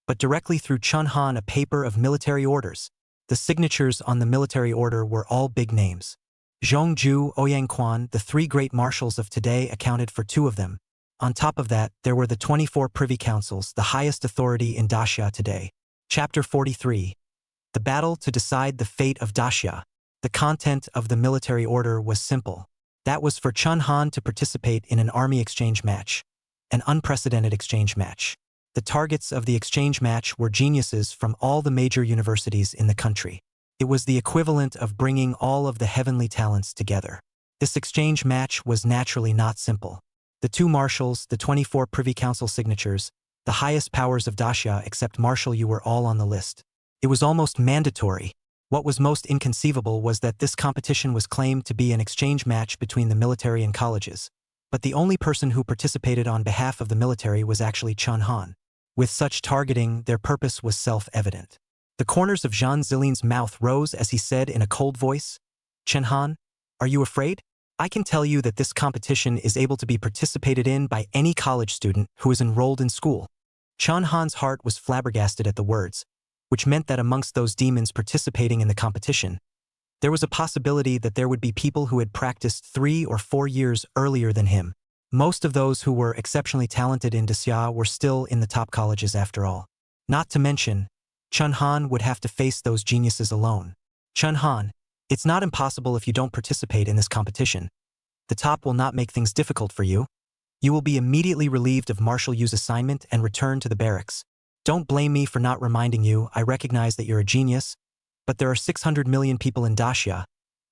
but directly threw Chen Han a paper of military orders. The signatures on the military order were all big names. Zhongju, Ouyangquan, the three great marshals of today, accounted for two of them. On top of that, there were the 24 privy councils, the highest authority in Daxia today. Chapter 43. The battle to decide the fate of Daxia. The content of the military order was simple. That was for Chen Han to participate in an army exchange match. An unprecedented exchange match. The targets of the exchange match were geniuses from all the major universities in the country. It was the equivalent of bringing all of the heavenly talents together. This exchange match was naturally not simple. The two marshals, the 24 privy council signatures, the highest powers of Daxia except Marshal Yu were all on the list. It was almost mandatory. What was most inconceivable was that this competition was claimed to be an exchange match between the military and colleges. But the only person who participated on behalf of the military was actually Chen Han. With such targeting, their purpose was self-evident. The corners of Zhen Zilin's mouth rose as he said in a cold voice, "Chen Han, are you afraid? I can tell you that this competition is able to be participated in by any college student who is enrolled in school." Chen Han's heart was flabbergasted at the words, which meant that amongst those demons participating in the competition, there was a possibility that there would be people who had practiced 3 or 4 years earlier than him. Most of those who were exceptionally talented in Daxia were still in the top colleges after all. Not to mention, Chen Han would have to face those geniuses alone. Chen Han, it's not impossible if you don't participate in this competition. The top will not make things difficult for you. You will be immediately relieved of Marshal Yu's assignment and return to the barracks. Don't blame me for not reminding you. I recognize that you're a genius, but there are 600 million people in Daxia.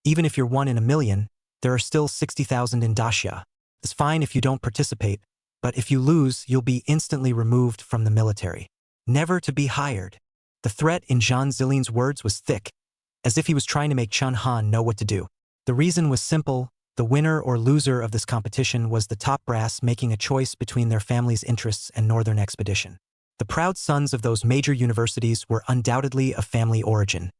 Even if you're 1 in a million, there are still 60,000 in Daxia. It's fine if you don't participate, but if you lose, you'll be instantly removed from the military. Never to be hired. The threat in Zhen Zilin's words was thick, as if he was trying to make Chen Han know what to do. The reason was simple. The winner or loser of this competition was the top brass making a choice between their family's interests and northern expedition. The proud sons of those major universities were undoubtedly of family origin,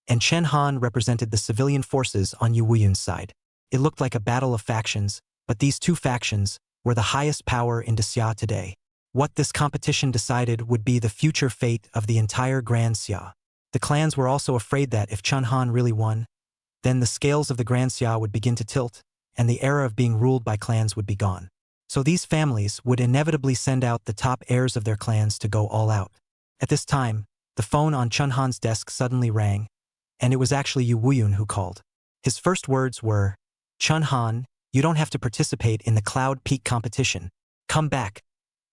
and Chen Han represented the civilian forces on Yu Wuyun's side. It looked like a battle of factions, but these two factions were the highest power in Daxia today. What this competition decided would be the future fate of the entire Grand Xia. The clans were also afraid that if Chen Han really won, then the scales of the Grand Xia would begin to tilt, and the era of being ruled by clans would be gone. So these families would inevitably send out the top heirs of their clans to go all out. At this time, the phone on Chen Han's desk suddenly rang, and it was actually Yu Wuyun who called. His first words were, "Chen Han, you don't have to participate in the Cloud Peak competition. Come back.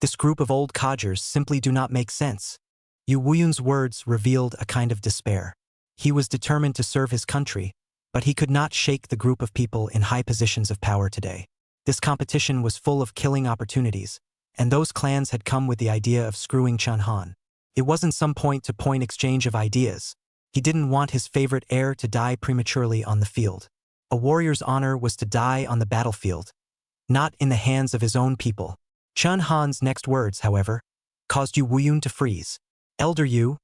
This group of old codgers simply do not make sense." Yu Wuyun's words revealed a kind of despair. He was determined to serve his country, but he could not shake the group of people in high positions of power today. This competition was full of killing opportunities, and those clans had come with the idea of screwing Chen Han. It wasn't some point-to-point exchange of ideas. He didn't want his favorite heir to die prematurely on the field. A warrior's honor was to die on the battlefield, not in the hands of his own people. Chen Han's next words, however, caused Yu Wuyun to freeze. "Elder Yu,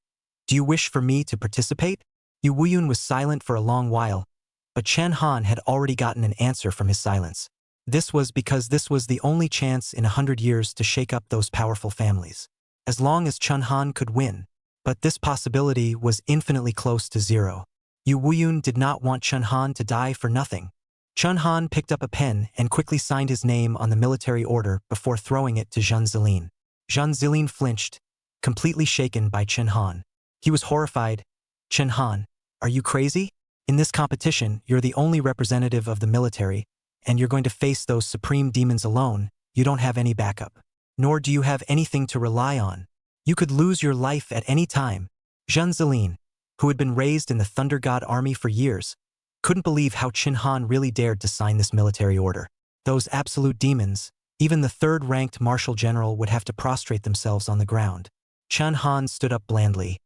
do you wish for me to participate?" Yu Wuyun was silent for a long while, but Chen Han had already gotten an answer from his silence. This was because this was the only chance in 100 years to shake up those powerful families. As long as Chen Han could win, but this possibility was infinitely close to zero. Yu Wuyun did not want Chen Han to die for nothing. Chen Han picked up a pen and quickly signed his name on the military order before throwing it to Zhen Zilin. Zhen Zilin flinched, completely shaken by Chen Han. He was horrified. "Chen Han, are you crazy? In this competition, you're the only representative of the military, and you're going to face those supreme demons alone. You don't have any backup. Nor do you have anything to rely on. You could lose your life at any time." Zhen Zilin, who had been raised in the Thunder God army for years, couldn't believe how Chen Han really dared to sign this military order. Those absolute demons, even the third-ranked marshal general would have to prostrate themselves on the ground. Chen Han stood up blandly,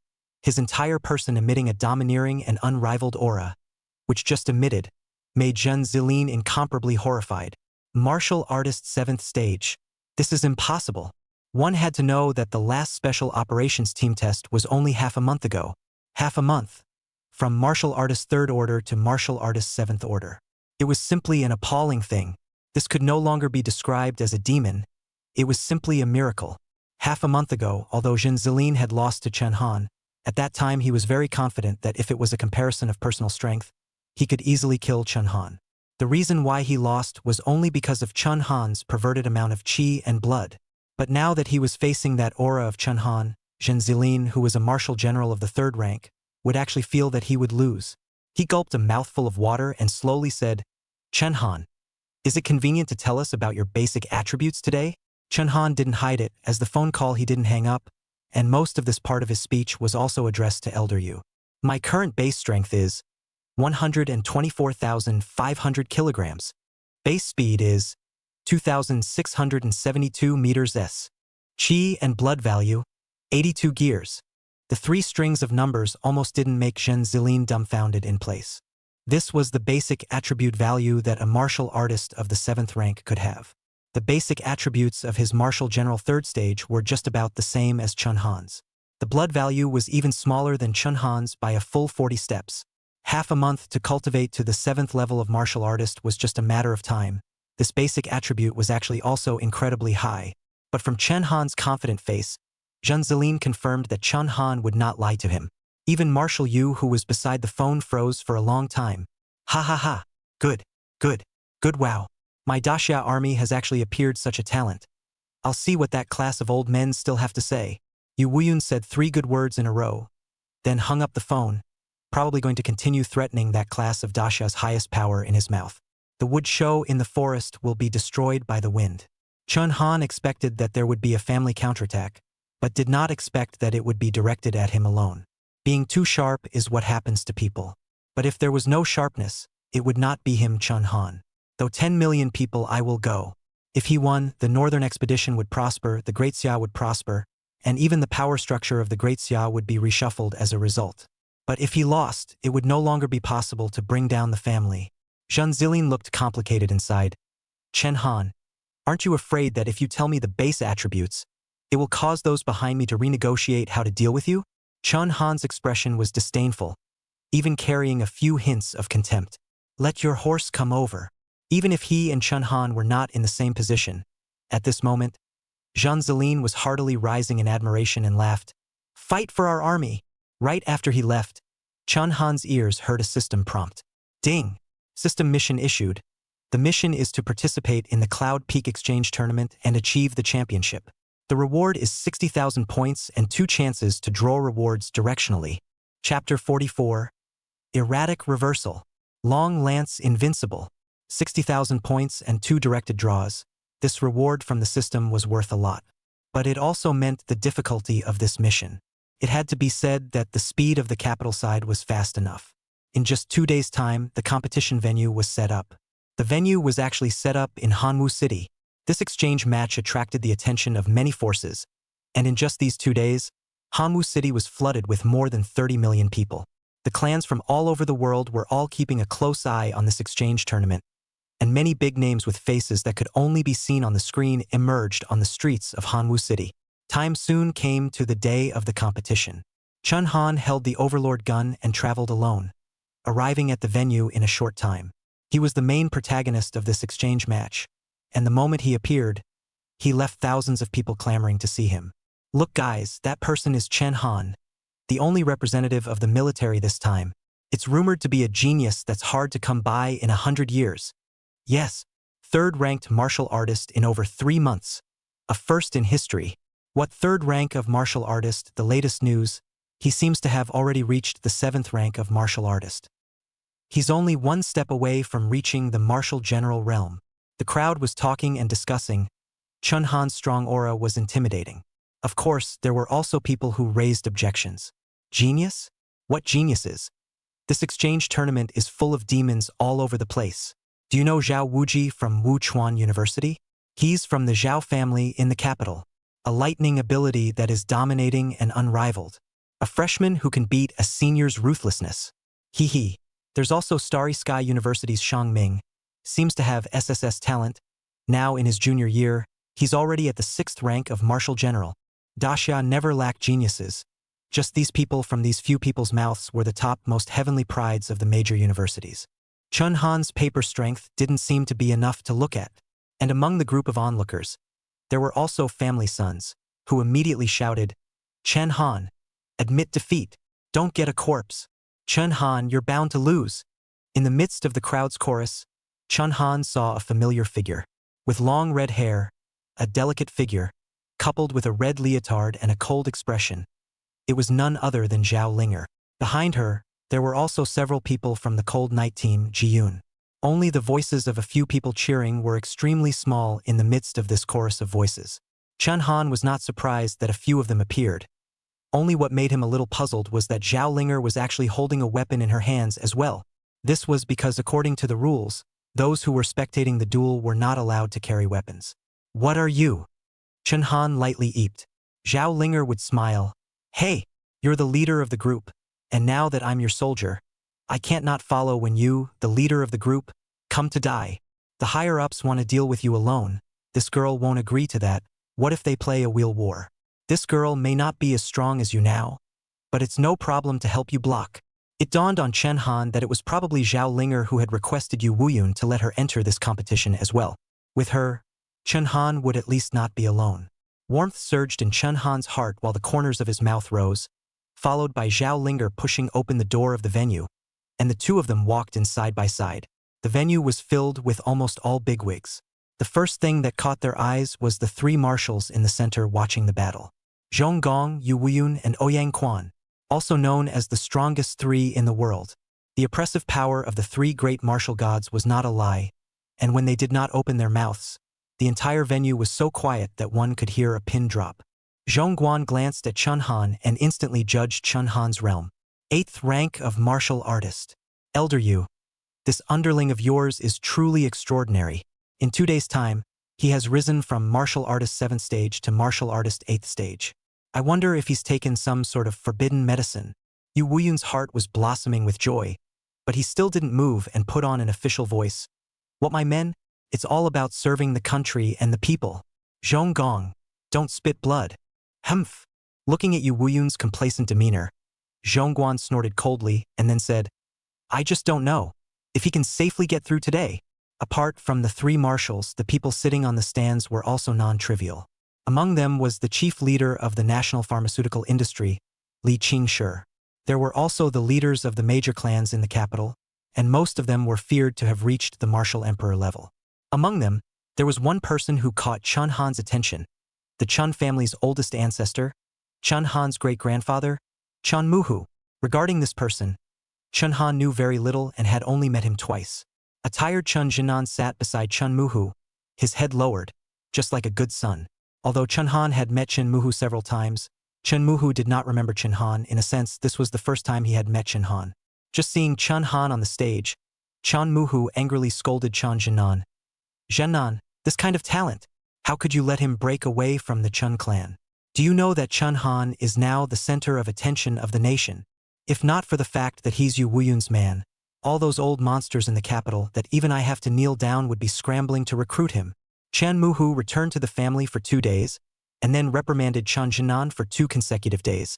his entire person emitting a domineering and unrivaled aura, which just emitted, made Zhen Zilin incomparably horrified. "Martial artist 7th stage. This is impossible. One had to know that the last special operations team test was only half a month ago. Half a month. From martial artist 3rd order to martial artist 7th order. It was simply an appalling thing. This could no longer be described as a demon. It was simply a miracle. Half a month ago, although Jin Zilin had lost to Chen Han, at that time he was very confident that if it was a comparison of personal strength, he could easily kill Chen Han. The reason why he lost was only because of Chen Han's perverted amount of qi and blood. But now that he was facing that aura of Chen Han, Jin Zilin, who was a martial general of the 3rd rank, would actually feel that he would lose. He gulped a mouthful of water and slowly said, "Chen Han, is it convenient to tell us about your basic attributes today?" Chen Han didn't hide it, as the phone call he didn't hang up, and most of this part of his speech was also addressed to Elder Yu. My current base strength is 124,500 kilograms. Base speed is 2,672 meters s. Qi and blood value, 82 gears. The 3 strings of numbers almost didn't make Zhen Zilin dumbfounded in place. This was the basic attribute value that a martial artist of the 7th rank could have. The basic attributes of his martial general 3rd stage were just about the same as Chen Han's. The blood value was even smaller than Chen Han's by a full 40 steps. Half a month to cultivate to the 7th level of martial artist was just a matter of time. This basic attribute was actually also incredibly high. But from Chen Han's confident face, Zhen Zilin confirmed that Chen Han would not lie to him. Even Marshal Yu, who was beside the phone, froze for a long time. Ha ha ha. Good, good, good, wow. My Daxia army has actually appeared such a talent. I'll see what that class of old men still have to say. Yu Wuyun said 3 good words in a row, then hung up the phone, probably going to continue threatening that class of Daxia's highest power in his mouth. The wood show in the forest will be destroyed by the wind. Chen Han expected that there would be a family counterattack, but did not expect that it would be directed at him alone. Being too sharp is what happens to people. But if there was no sharpness, it would not be him, Chen Han. Though 10 million people I will go. If he won, the northern expedition would prosper, the Great Xia would prosper, and even the power structure of the Great Xia would be reshuffled as a result. But if he lost, it would no longer be possible to bring down the family. Zhen Zilin looked complicated inside. Chen Han, aren't you afraid that if you tell me the base attributes, it will cause those behind me to renegotiate how to deal with you? Chen Han's expression was disdainful, even carrying a few hints of contempt. Let your horse come over. Even if he and Chen Han were not in the same position, at this moment, Zhen Zilin was heartily rising in admiration and laughed. Fight for our army. Right after he left, Chen Han's ears heard a system prompt. Ding! System mission issued. The mission is to participate in the Cloud Peak Exchange Tournament and achieve the championship. The reward is 60,000 points and 2 chances to draw rewards directionally. Chapter 44. Erratic Reversal. Long Lance Invincible. 60,000 points and 2 directed draws. This reward from the system was worth a lot. But it also meant the difficulty of this mission. It had to be said that the speed of the capital side was fast enough. In just 2 days' time, the competition venue was set up. The venue was actually set up in Hanwu City. This exchange match attracted the attention of many forces, and in just these 2 days, Hanwu City was flooded with more than 30 million people. The clans from all over the world were all keeping a close eye on this exchange tournament, and many big names with faces that could only be seen on the screen emerged on the streets of Hanwu City. Time soon came to the day of the competition. Chen Han held the Overlord gun and traveled alone, arriving at the venue in a short time. He was the main protagonist of this exchange match, and the moment he appeared, he left thousands of people clamoring to see him. Look guys, that person is Chen Han, the only representative of the military this time. It's rumored to be a genius that's hard to come by in 100 years. Yes, 3rd-ranked martial artist in over 3 months. A first in history. What 3rd rank of martial artist? The latest news, he seems to have already reached the 7th rank of martial artist. He's only 1 step away from reaching the martial general realm. The crowd was talking and discussing. Chen Han's strong aura was intimidating. Of course, there were also people who raised objections. Genius? What geniuses? This exchange tournament is full of demons all over the place. Do you know Zhao Wuji from Wuchuan University? He's from the Zhao family in the capital. A lightning ability that is dominating and unrivaled. A freshman who can beat a senior's ruthlessness. Hee hee. There's also Starry Sky University's Shang Ming. Seems to have SSS talent. Now in his junior year, He's already at the 6th rank of Marshal General. Daxia never lacked geniuses. Just these people from these few people's mouths were the top most heavenly prides of the major universities. Chun Han's paper strength didn't seem to be enough to look at. And among the group of onlookers, there were also family sons, who immediately shouted, "Chen Han, admit defeat. Don't get a corpse. Chun Han, you're bound to lose." In the midst of the crowd's chorus, Chun Han saw a familiar figure. With long red hair, a delicate figure, coupled with a red leotard and a cold expression. It was none other than Zhao Linger. Behind her, there were also several people from the Cold Night team, Jiyun. Only the voices of a few people cheering were extremely small in the midst of this chorus of voices. Chun Han was not surprised that a few of them appeared. Only what made him a little puzzled was that Zhao Linger was actually holding a weapon in her hands as well. This was because according to the rules, those who were spectating the duel were not allowed to carry weapons. "What are you?" Chun Han lightly eeped. Zhao Linger would smile. "Hey, you're the leader of the group, and now that I'm your soldier, I can't not follow when you, the leader of the group, come to die. The higher-ups want to deal with you alone. This girl won't agree to that. What if they play a wheel war? This girl may not be as strong as you now, but it's no problem to help you block." It dawned on Chen Han that it was probably Zhao Linger who had requested Yu Wuyun to let her enter this competition as well. With her, Chen Han would at least not be alone. Warmth surged in Chen Han's heart while the corners of his mouth rose, followed by Zhao Linger pushing open the door of the venue, and the two of them walked in side by side. The venue was filled with almost all bigwigs. The first thing that caught their eyes was the three marshals in the center watching the battle. Zhong Gong, Yu Wuyun, and Ouyang Quan, also known as the strongest three in the world. The oppressive power of the three great martial gods was not a lie, and when they did not open their mouths, the entire venue was so quiet that one could hear a pin drop. Zhong Guan glanced at Chun Han and instantly judged Chun Han's realm. 8th rank of martial artist. Elder Yu, this underling of yours is truly extraordinary. In 2 days' time, he has risen from martial artist 7th stage to martial artist 8th stage. I wonder if he's taken some sort of forbidden medicine. Yu Wuyun's heart was blossoming with joy, but he still didn't move and put on an official voice. "What, my men? It's all about serving the country and the people. Zhong Gong, don't spit blood." Humph. Looking at Yu Wuyun's complacent demeanor, Zhong Guan snorted coldly and then said, "I just don't know if he can safely get through today." Apart from the three marshals, the people sitting on the stands were also non-trivial. Among them was the chief leader of the national pharmaceutical industry, Li Qingshi. There were also the leaders of the major clans in the capital, and most of them were feared to have reached the martial emperor level. Among them, there was one person who caught Chun Han's attention, the Chun family's oldest ancestor, Chun Han's great-grandfather, Chun Muhu. Regarding this person, Chun Han knew very little and had only met him twice. A tired Chun Jinan sat beside Chun Muhu, his head lowered, just like a good son. Although Chun Han had met Chun Muhu several times, Chun Muhu did not remember Chun Han. In a sense, this was the first time he had met Chun Han. Just seeing Chun Han on the stage, Chun Muhu angrily scolded Chun Jinan. "Jinan, this kind of talent, how could you let him break away from the Chun clan? Do you know that Chun Han is now the center of attention of the nation? If not for the fact that he's Yu Wuyun's man, all those old monsters in the capital that even I have to kneel down would be scrambling to recruit him." Chan Muhu returned to the family for 2 days, and then reprimanded Chan Jinan for 2 consecutive days.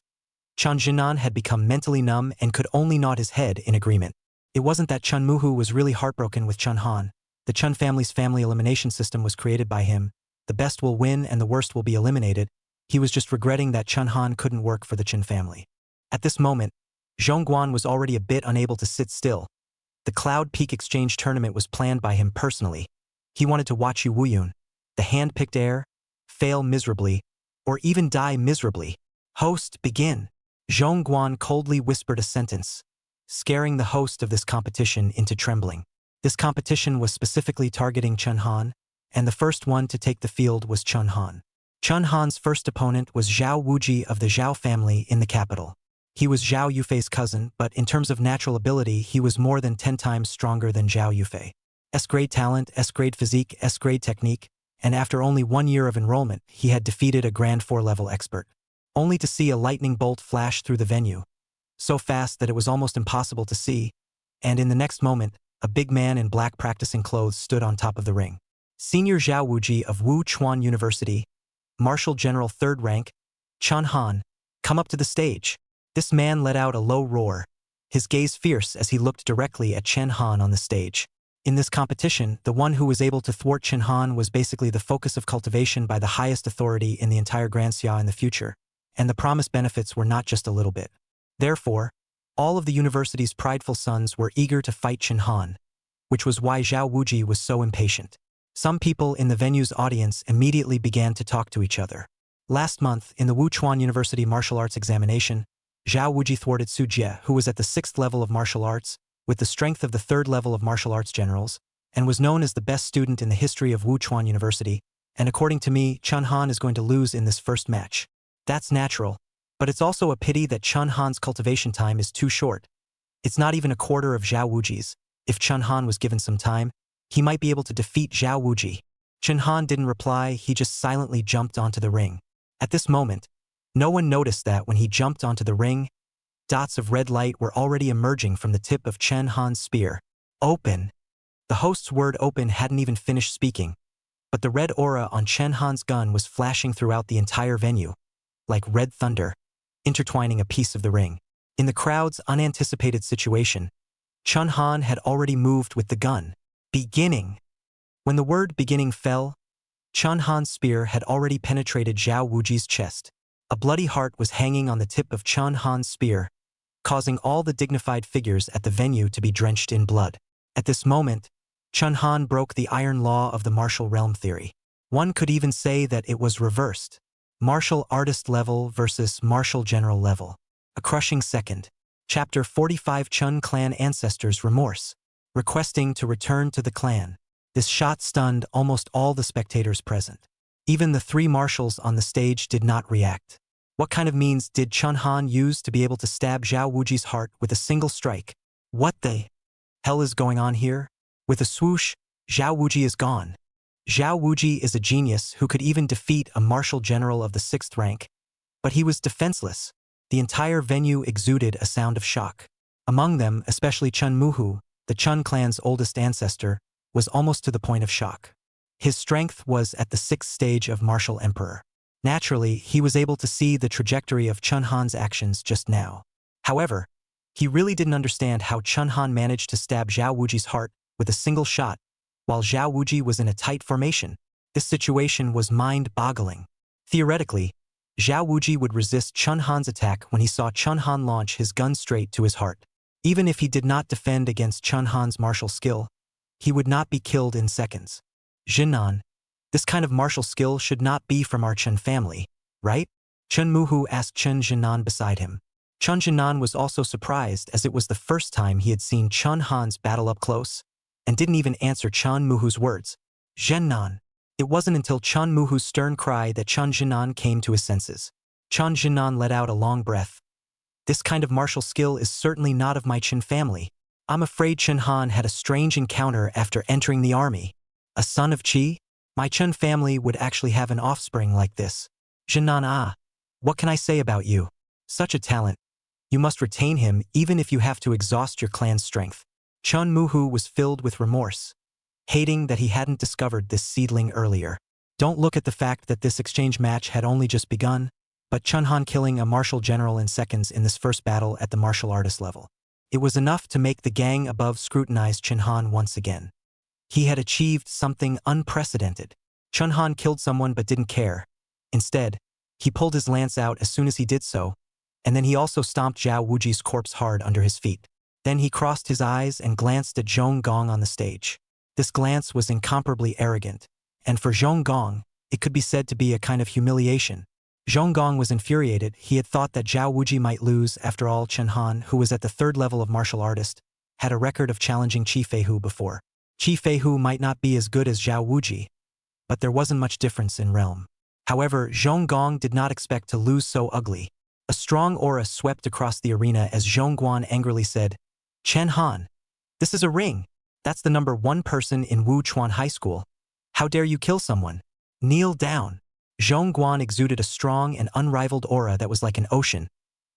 Chan Jinan had become mentally numb and could only nod his head in agreement. It wasn't that Chun Muhu was really heartbroken with Chun Han. The Chun family's family elimination system was created by him. The best will win and the worst will be eliminated. He was just regretting that Chun Han couldn't work for the Chun family. At this moment, Zhongguan was already a bit unable to sit still. The Cloud Peak Exchange tournament was planned by him personally. He wanted to watch Yu Wuyun, the hand-picked heir, fail miserably, or even die miserably. "Host, begin." Zhongguan coldly whispered a sentence, scaring the host of this competition into trembling. This competition was specifically targeting Chun Han, and the first one to take the field was Chun Han. Chun Han's first opponent was Zhao Wuji of the Zhao family in the capital. He was Zhao Yufei's cousin, but in terms of natural ability, he was more than 10 times stronger than Zhao Yufei. S-grade talent, S-grade physique, S-grade technique, and after only 1 year of enrollment, he had defeated a Grand 4-level expert. Only to see a lightning bolt flash through the venue, so fast that it was almost impossible to see, and in the next moment, a big man in black practicing clothes stood on top of the ring. Senior Zhao Wuji of Wu Chuan University, Marshal General 3rd Rank, Chen Han, come up to the stage. This man let out a low roar, his gaze fierce as he looked directly at Chen Han on the stage. In this competition, the one who was able to thwart Chen Han was basically the focus of cultivation by the highest authority in the entire Grand Xia in the future, and the promised benefits were not just a little bit. Therefore, all of the university's prideful sons were eager to fight Chen Han, which was why Zhao Wuji was so impatient. Some people in the venue's audience immediately began to talk to each other. Last month, in the Wuchuan University martial arts examination, Zhao Wuji thwarted Su Jie, who was at the 6th level of martial arts, with the strength of the 3rd level of martial arts generals, and was known as the best student in the history of Wuchuan University, and according to me, Chen Han is going to lose in this first match. That's natural, but it's also a pity that Chen Han's cultivation time is too short. It's not even a quarter of Zhao Wuji's. If Chen Han was given some time, he might be able to defeat Zhao Wuji. Chen Han didn't reply, he just silently jumped onto the ring. At this moment, no one noticed that when he jumped onto the ring, dots of red light were already emerging from the tip of Chen Han's spear. Open. The host's word open hadn't even finished speaking, but the red aura on Chen Han's gun was flashing throughout the entire venue, like red thunder, intertwining a piece of the ring. In the crowd's unanticipated situation, Chen Han had already moved with the gun. Beginning. When the word beginning fell, Chen Han's spear had already penetrated Zhao Wuji's chest. A bloody heart was hanging on the tip of Chen Han's spear, causing all the dignified figures at the venue to be drenched in blood. At this moment, Chen Han broke the iron law of the martial realm theory. One could even say that it was reversed. Martial artist level versus martial general level. A crushing second. Chapter 45 Chun Clan Ancestors' Remorse. Requesting to return to the clan. This shot stunned almost all the spectators present. Even the 3 marshals on the stage did not react. What kind of means did Chen Han use to be able to stab Zhao Wuji's heart with a single strike? What the hell is going on here? With a swoosh, Zhao Wuji is gone. Zhao Wuji is a genius who could even defeat a martial general of the 6th rank, but he was defenseless. The entire venue exuded a sound of shock. Among them, especially Chun Muhu, the Chun clan's oldest ancestor, was almost to the point of shock. His strength was at the 6th stage of martial emperor. Naturally, he was able to see the trajectory of Chen Han's actions just now. However, he really didn't understand how Chen Han managed to stab Zhao Wuji's heart with a single shot, while Zhao Wuji was in a tight formation. This situation was mind-boggling. Theoretically, Zhao Wuji would resist Chen Han's attack when he saw Chen Han launch his gun straight to his heart. Even if he did not defend against Chen Han's martial skill, he would not be killed in seconds. Jinan, this kind of martial skill should not be from our Chen family, right? Chen Muhu asked Chen Jinan beside him. Chen Jinan was also surprised as it was the first time he had seen Chen Han's battle up close, and didn't even answer Chen Muhu's words. Jinan. It wasn't until Chen Muhu's stern cry that Chen Jinan came to his senses. Chen Jinan let out a long breath. This kind of martial skill is certainly not of my Chen family. I'm afraid Chen Han had a strange encounter after entering the army. A son of Qi? My Chen family would actually have an offspring like this. Jinan, what can I say about you? Such a talent. You must retain him even if you have to exhaust your clan's strength. Chen Muhu was filled with remorse, hating that he hadn't discovered this seedling earlier. Don't look at the fact that this exchange match had only just begun, but Chen Han killing a martial general in seconds in this first battle at the martial artist level. It was enough to make the gang above scrutinize Chen Han once again. He had achieved something unprecedented. Chen Han killed someone but didn't care. Instead, he pulled his lance out as soon as he did so, and then he also stomped Zhao Wuji's corpse hard under his feet. Then he crossed his eyes and glanced at Zhong Gong on the stage. This glance was incomparably arrogant, and for Zhong Gong, it could be said to be a kind of humiliation. Zhong Gong was infuriated. He had thought that Zhao Wuji might lose. After all, Chen Han, who was at the 3rd level of martial artist, had a record of challenging Qi Feihu before. Qi Feihu might not be as good as Zhao Wuji, but there wasn't much difference in realm. However, Zhong Gong did not expect to lose so ugly. A strong aura swept across the arena as Zhong Guan angrily said, Chen Han, this is a ring. That's the number 1 person in Wu Chuan High School. How dare you kill someone? Kneel down. Zhong Guan exuded a strong and unrivaled aura that was like an ocean,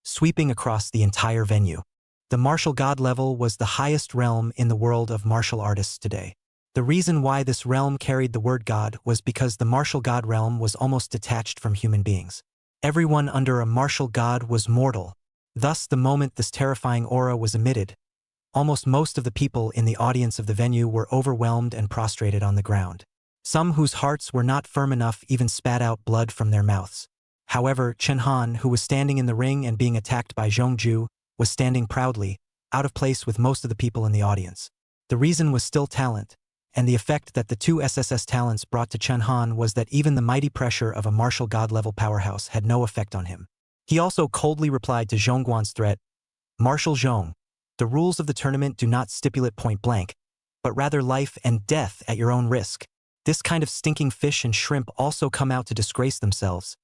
sweeping across the entire venue. The martial god level was the highest realm in the world of martial artists today. The reason why this realm carried the word god was because the martial god realm was almost detached from human beings. Everyone under a martial god was mortal. Thus, the moment this terrifying aura was emitted, almost most of the people in the audience of the venue were overwhelmed and prostrated on the ground. Some whose hearts were not firm enough even spat out blood from their mouths. However, Chen Han, who was standing in the ring and being attacked by Zhongju, was standing proudly, out of place with most of the people in the audience. The reason was still talent, and the effect that the two SSS talents brought to Chen Han was that even the mighty pressure of a martial god-level powerhouse had no effect on him. He also coldly replied to Zhongguan's threat, "Marshal Zhong, the rules of the tournament do not stipulate point blank, but rather life and death at your own risk. This kind of stinking fish and shrimp also come out to disgrace themselves.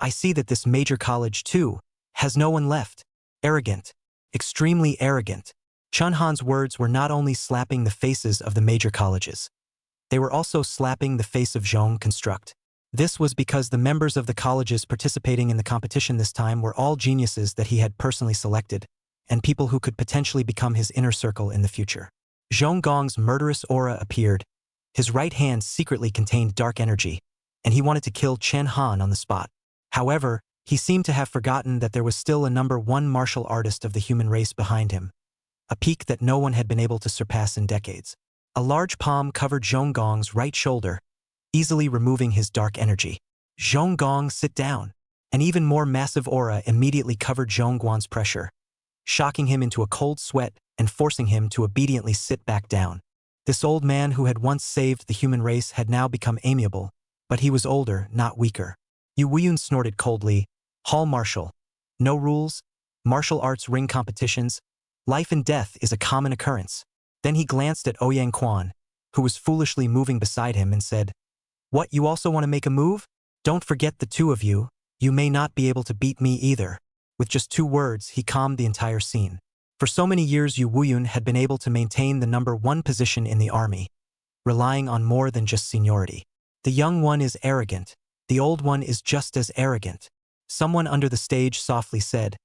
I see that this major college, too, has no one left. Arrogant. Extremely arrogant." Chen Han's words were not only slapping the faces of the major colleges. They were also slapping the face of Zhong Construct. This was because the members of the colleges participating in the competition this time were all geniuses that he had personally selected, and people who could potentially become his inner circle in the future. Zhong Gong's murderous aura appeared. His right hand secretly contained dark energy, and he wanted to kill Chen Han on the spot. However, he seemed to have forgotten that there was still a #1 martial artist of the human race behind him, a peak that no one had been able to surpass in decades. A large palm covered Zhong Gong's right shoulder, easily removing his dark energy. "Zhong Gong, sit down." An even more massive aura immediately covered Zhong Guan's pressure, shocking him into a cold sweat and forcing him to obediently sit back down. This old man who had once saved the human race had now become amiable, but he was older, not weaker. Yu Weiyun snorted coldly, "Hall Marshal. No rules, martial arts ring competitions, life and death is a common occurrence." Then he glanced at Ouyang Quan, who was foolishly moving beside him, and said, "What, you also want to make a move? Don't forget the two of you, you may not be able to beat me either." With just 2 words, he calmed the entire scene. For so many years, Yu Weiyun had been able to maintain the #1 position in the army, relying on more than just seniority. The young one is arrogant. The old one is just as arrogant. Someone under the stage softly said,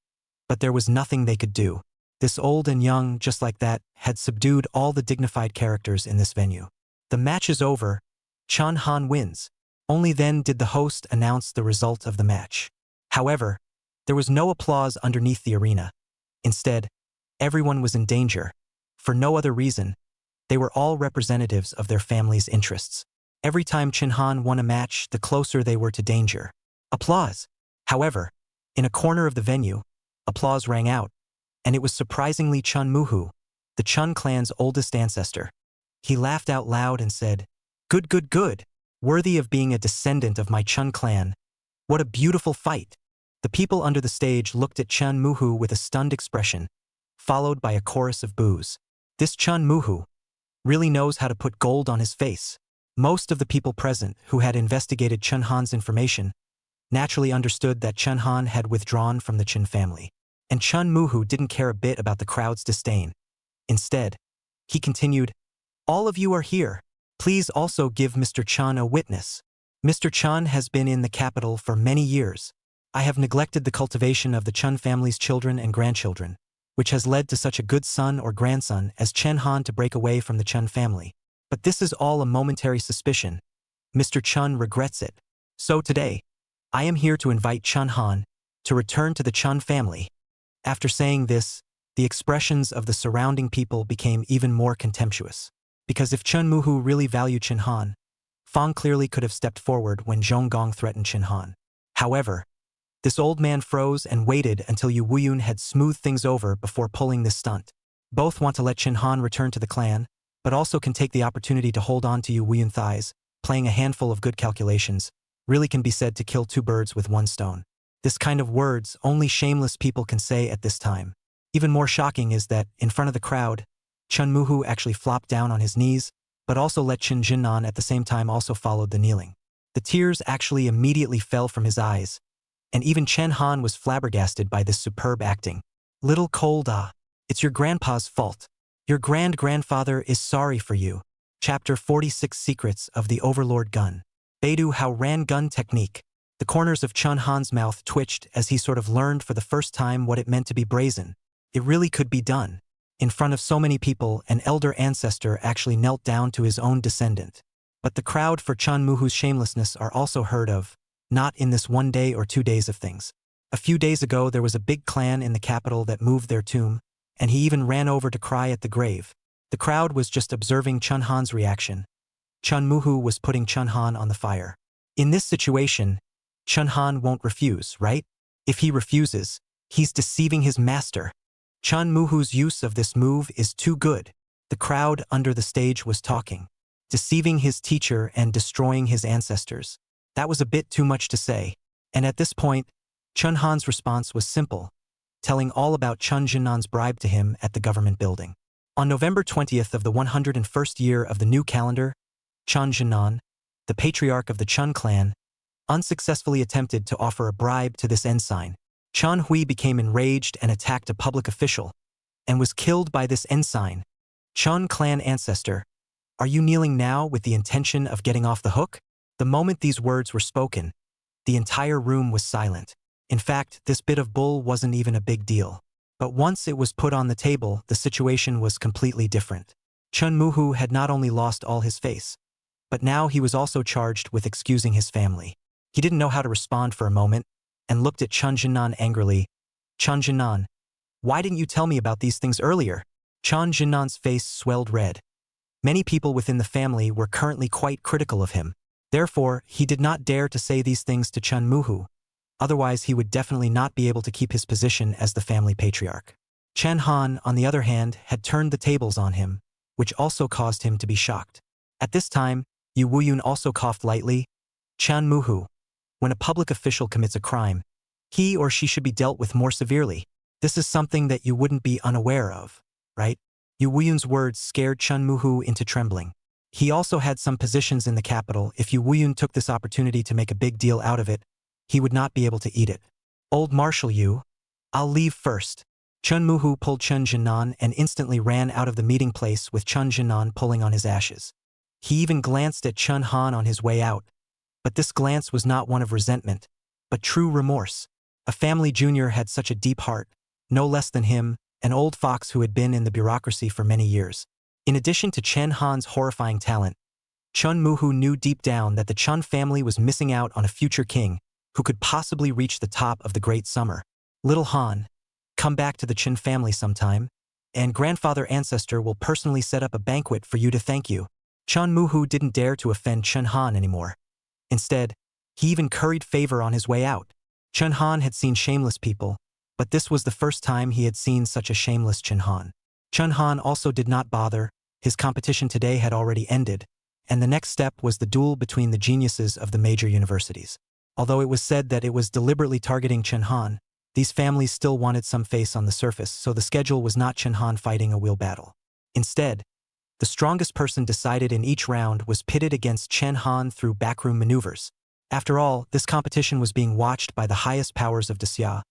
but there was nothing they could do. This old and young, just like that, had subdued all the dignified characters in this venue. The match is over. Chen Han wins. Only then did the host announce the result of the match. However, there was no applause underneath the arena. Instead, everyone was in danger. For no other reason, they were all representatives of their family's interests. Every time Chen Han won a match, the closer they were to danger. Applause. However, in a corner of the venue, applause rang out, and it was surprisingly Chun Muhu, the Chun clan's oldest ancestor. He laughed out loud and said, "Good, good, good. Worthy of being a descendant of my Chun clan. What a beautiful fight." The people under the stage looked at Chun Muhu with a stunned expression, followed by a chorus of boos. This Chun Muhu really knows how to put gold on his face. Most of the people present, who had investigated Chen Han's information, naturally understood that Chen Han had withdrawn from the Chen family. And Chun Muhu didn't care a bit about the crowd's disdain. Instead, he continued, "All of you are here. Please also give Mr. Chen a witness. Mr. Chen has been in the capital for many years. I have neglected the cultivation of the Chen family's children and grandchildren, which has led to such a good son or grandson as Chen Han to break away from the Chen family. But this is all a momentary suspicion. Mr. Chen regrets it. So today, I am here to invite Chen Han to return to the Chen family." After saying this, the expressions of the surrounding people became even more contemptuous. Because if Chen Muhu really valued Chen Han, Fang clearly could have stepped forward when Zhong Gong threatened Chen Han. However, this old man froze and waited until Yu Weiyun had smoothed things over before pulling this stunt. Both want to let Chen Han return to the clan, but also can take the opportunity to hold on to Yu Weiyun thighs. Playing a handful of good calculations really can be said to kill 2 birds with 1 stone. This kind of words only shameless people can say at this time. Even more shocking is that, in front of the crowd, Chun Muhu actually flopped down on his knees, but also let Chen Jinnan at the same time also followed the kneeling. The tears actually immediately fell from his eyes, and even Chen Han was flabbergasted by this superb acting. "Little cold it's your grandpa's fault. Your grand-grandfather is sorry for you." Chapter 46 Secrets of the Overlord Gun. Beidou How Ran Gun Technique. The corners of Chen Han's mouth twitched as he sort of learned for the first time what it meant to be brazen. It really could be done. In front of so many people, an elder ancestor actually knelt down to his own descendant. But the crowd for Chun Muhu's shamelessness are also heard of, not in this 1 day or 2 days of things. A few days ago there was a big clan in the capital that moved their tomb, and he even ran over to cry at the grave. The crowd was just observing Chun Han's reaction. Chun Muhu was putting Chun Han on the fire. In this situation, Chun Han won't refuse, right? If he refuses, he's deceiving his master. Chun Muhu's use of this move is too good. The crowd under the stage was talking. Deceiving his teacher and destroying his ancestors. That was a bit too much to say. And at this point, Chun Han's response was simple, telling all about Chun Jinnan's bribe to him at the government building. On November 20th of the 101st year of the new calendar, Chun Jinnan, the patriarch of the Chun clan, unsuccessfully attempted to offer a bribe to this ensign. Chun Hui became enraged and attacked a public official, and was killed by this ensign. Chun clan ancestor, are you kneeling now with the intention of getting off the hook? The moment these words were spoken, the entire room was silent. In fact, this bit of bull wasn't even a big deal. But once it was put on the table, the situation was completely different. Chun Muhu had not only lost all his face, but now he was also charged with excusing his family. He didn't know how to respond for a moment, and looked at Chun Jinnan angrily. Chun Jinnan, why didn't you tell me about these things earlier? Chun Jinnan's face swelled red. Many people within the family were currently quite critical of him. Therefore, he did not dare to say these things to Chun Muhu. Otherwise, he would definitely not be able to keep his position as the family patriarch. Chun Han, on the other hand, had turned the tables on him, which also caused him to be shocked. At this time, Yu Wuyun also coughed lightly. Chun Muhu, when a public official commits a crime, he or she should be dealt with more severely. This is something that you wouldn't be unaware of, right? Yu Wuyun's words scared Chun Muhu into trembling. He also had some positions in the capital. If Yu Wuyun took this opportunity to make a big deal out of it, he would not be able to eat it. Old Marshal Yu, I'll leave first. Chun Muhu pulled Chun Jinnan and instantly ran out of the meeting place with Chun Jinnan pulling on his ashes. He even glanced at Chun Han on his way out. But this glance was not one of resentment, but true remorse. A family junior had such a deep heart, no less than him, an old fox who had been in the bureaucracy for many years. In addition to Chun Han's horrifying talent, Chun Muhu knew deep down that the Chun family was missing out on a future king who could possibly reach the top of the Great Summer. Little Han, come back to the Chun family sometime, and grandfather ancestor will personally set up a banquet for you to thank you. Chun Muhu didn't dare to offend Chun Han anymore. Instead, he even curried favor on his way out. Chun Han had seen shameless people, but this was the first time he had seen such a shameless Chun Han. Chun Han also did not bother. His competition today had already ended, and the next step was the duel between the geniuses of the major universities. Although it was said that it was deliberately targeting Chun Han, these families still wanted some face on the surface, so the schedule was not Chun Han fighting a wheel battle. Instead, the strongest person decided in each round was pitted against Chun Han through backroom maneuvers. After all, this competition was being watched by the highest powers of Xia,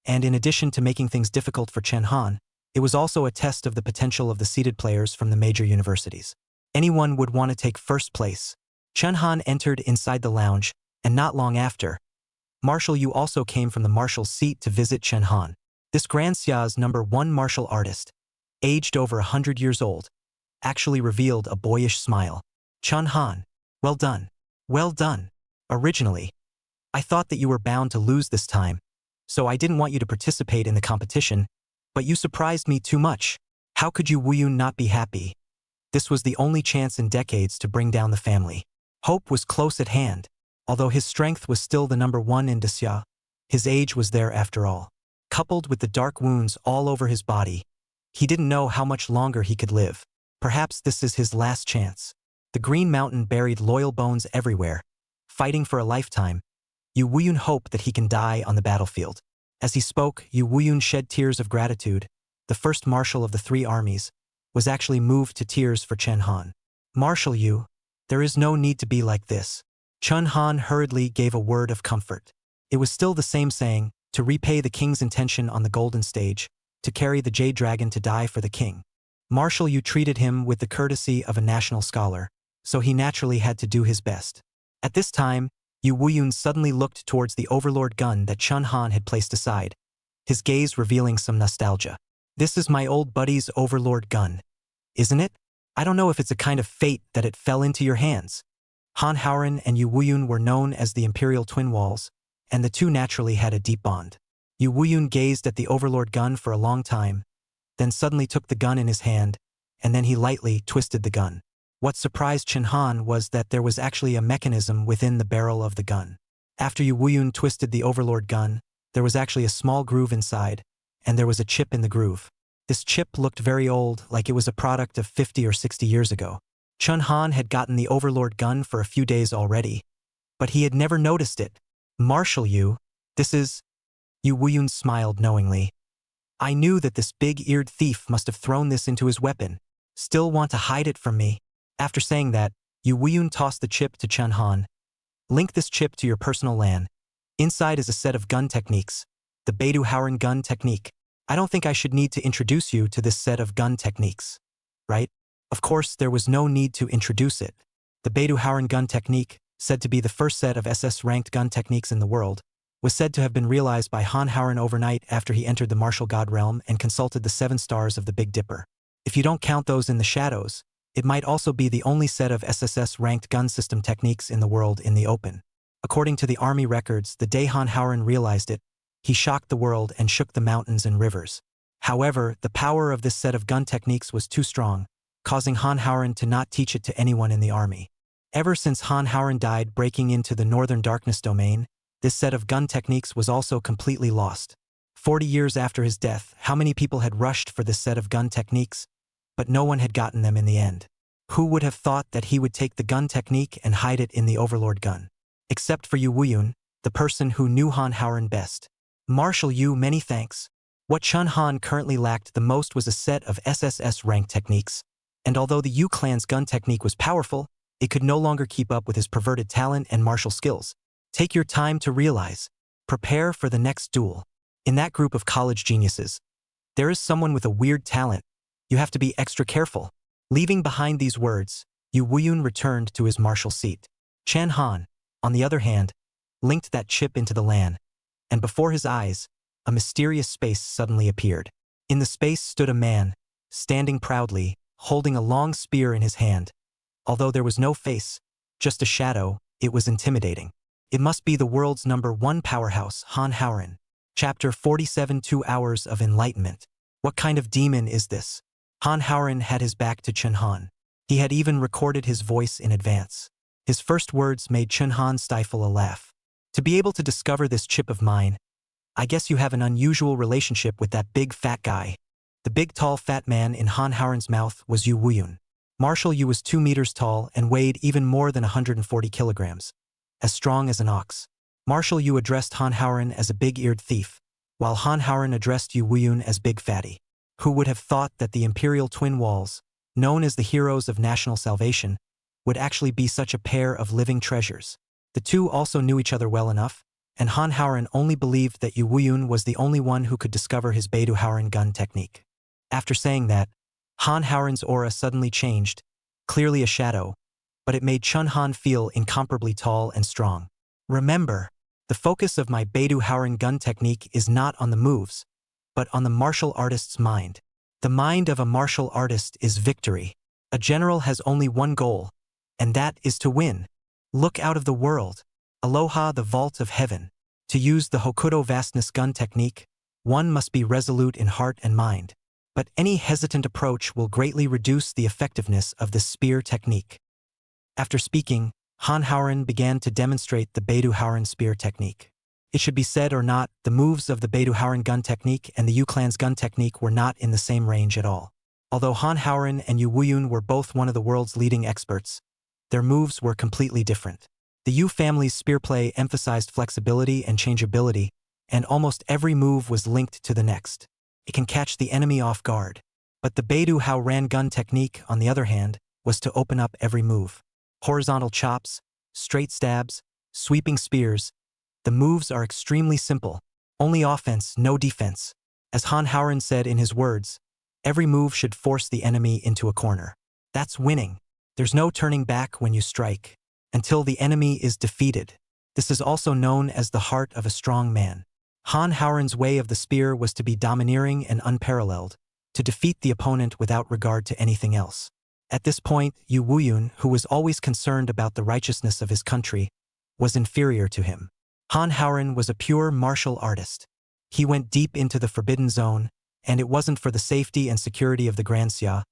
and in addition to making things difficult for Chun Han, it was also a test of the potential of the seeded players from the major universities. Anyone would want to take first place. Chun Han entered inside the lounge, and not long after, Marshal Yu also came from the marshal's seat to visit Chun Han. This Grand Xia's #1 martial artist, aged over 100 years old, actually revealed a boyish smile. Chun Han, well done. Well done. Originally, I thought that you were bound to lose this time, so I didn't want you to participate in the competition, but you surprised me too much. How could you Wuyun not be happy? This was the only chance in decades to bring down the family. Hope was close at hand. Although his strength was still the #1 in Xia, his age was there after all. Coupled with the dark wounds all over his body, he didn't know how much longer he could live. Perhaps this is his last chance. The Green Mountain buried loyal bones everywhere. Fighting for a lifetime, Yu Wuyun hoped that he can die on the battlefield. As he spoke, Yu Wuyun shed tears of gratitude. The first marshal of the 3 armies was actually moved to tears for Chun Han. Marshal Yu, there is no need to be like this. Chun Han hurriedly gave a word of comfort. It was still the same saying, to repay the king's intention on the golden stage, to carry the jade dragon to die for the king. Marshal Yu treated him with the courtesy of a national scholar, so he naturally had to do his best. At this time, Yu Wuyun suddenly looked towards the overlord gun that Chun Han had placed aside, his gaze revealing some nostalgia. This is my old buddy's overlord gun, isn't it? I don't know if it's a kind of fate that it fell into your hands. Han Haoren and Yu Wuyun were known as the Imperial Twin Walls, and the two naturally had a deep bond. Yu Wuyun gazed at the overlord gun for a long time, then suddenly took the gun in his hand, and then he lightly twisted the gun. What surprised Chen Han was that there was actually a mechanism within the barrel of the gun. After Yu Wuyun twisted the overlord gun, there was actually a small groove inside, and there was a chip in the groove. This chip looked very old, like it was a product of 50 or 60 years ago. Chen Han had gotten the overlord gun for a few days already, but he had never noticed it. Marshal Yu, this is... Yu Wuyun smiled knowingly. I knew that this big-eared thief must have thrown this into his weapon. Still want to hide it from me? After saying that, Yu Wuyun tossed the chip to Chen Han. Link this chip to your personal LAN. Inside is a set of gun techniques. The Beidou Haoren gun technique. I don't think I should need to introduce you to this set of gun techniques, right? Of course, there was no need to introduce it. The Beidou Haoren gun technique, said to be the first set of SS-ranked gun techniques in the world, was said to have been realized by Han Haoren overnight after he entered the martial god realm and consulted the 7 stars of the Big Dipper. If you don't count those in the shadows, it might also be the only set of SSS-ranked gun system techniques in the world in the open. According to the army records, the day Han Haoren realized it, he shocked the world and shook the mountains and rivers. However, the power of this set of gun techniques was too strong, causing Han Haoren to not teach it to anyone in the army. Ever since Han Haoren died breaking into the Northern Darkness domain, this set of gun techniques was also completely lost. 40 years after his death, how many people had rushed for this set of gun techniques, but no one had gotten them in the end. Who would have thought that he would take the gun technique and hide it in the overlord gun? Except for Yu Wuyun, the person who knew Han Haoren best. Marshal Yu, many thanks. What Chen Han currently lacked the most was a set of SSS rank techniques, and although the Yu clan's gun technique was powerful, it could no longer keep up with his perverted talent and martial skills. Take your time to realize. Prepare for the next duel. In that group of college geniuses, there is someone with a weird talent. You have to be extra careful. Leaving behind these words, Yu Wuyun returned to his martial seat. Chen Han, on the other hand, linked that chip into the LAN, and before his eyes, a mysterious space suddenly appeared. In the space stood a man, standing proudly, holding a long spear in his hand. Although there was no face, just a shadow, it was intimidating. It must be the world's #1 powerhouse, Han Haoren. Chapter 47, 2 Hours of Enlightenment. What kind of demon is this? Han Haoren had his back to Chen Han. He had even recorded his voice in advance. His first words made Chen Han stifle a laugh. To be able to discover this chip of mine, I guess you have an unusual relationship with that big fat guy. The big tall fat man in Han Haoren's mouth was Yu Wuyun. Marshal Yu was 2 meters tall and weighed even more than 140 kilograms, as strong as an ox. Marshal Yu addressed Han Haoren as a big-eared thief, while Han Haoren addressed Yu Wuyun as Big Fatty. Who would have thought that the Imperial Twin Walls, known as the heroes of national salvation, would actually be such a pair of living treasures? The two also knew each other well enough, and Han Haoren only believed that Yu Wuyun was the only one who could discover his Beidou Haoren gun technique. After saying that, Han Haoren's aura suddenly changed, clearly a shadow, but it made Chen Han feel incomparably tall and strong. Remember, the focus of my Beidou Haoren gun technique is not on the moves, but on the martial artist's mind. The mind of a martial artist is victory. A general has only one goal, and that is to win. Look out of the world. Aloha the vault of heaven. To use the Hokuto vastness gun technique, one must be resolute in heart and mind. But any hesitant approach will greatly reduce the effectiveness of this spear technique. After speaking, Han Haoren began to demonstrate the Beidou Haoren spear technique. It should be said or not, the moves of the Beidou Haoren gun technique and the Yu clan's gun technique were not in the same range at all. Although Han Haoren and Yu Wuyun were both one of the world's leading experts, their moves were completely different. The Yu family's spearplay emphasized flexibility and changeability, and almost every move was linked to the next. It can catch the enemy off guard. But the Beidou Haoren gun technique, on the other hand, was to open up every move. Horizontal chops, straight stabs, sweeping spears. The moves are extremely simple. Only offense, no defense. As Han Haoren said in his words, every move should force the enemy into a corner. That's winning. There's no turning back when you strike, until the enemy is defeated. This is also known as the heart of a strong man. Han Haoren's way of the spear was to be domineering and unparalleled, to defeat the opponent without regard to anything else. At this point, Yu Wuyun, who was always concerned about the righteousness of his country, was inferior to him. Han Haoren was a pure martial artist. He went deep into the forbidden zone, and it wasn't for the safety and security of the Grand Xia,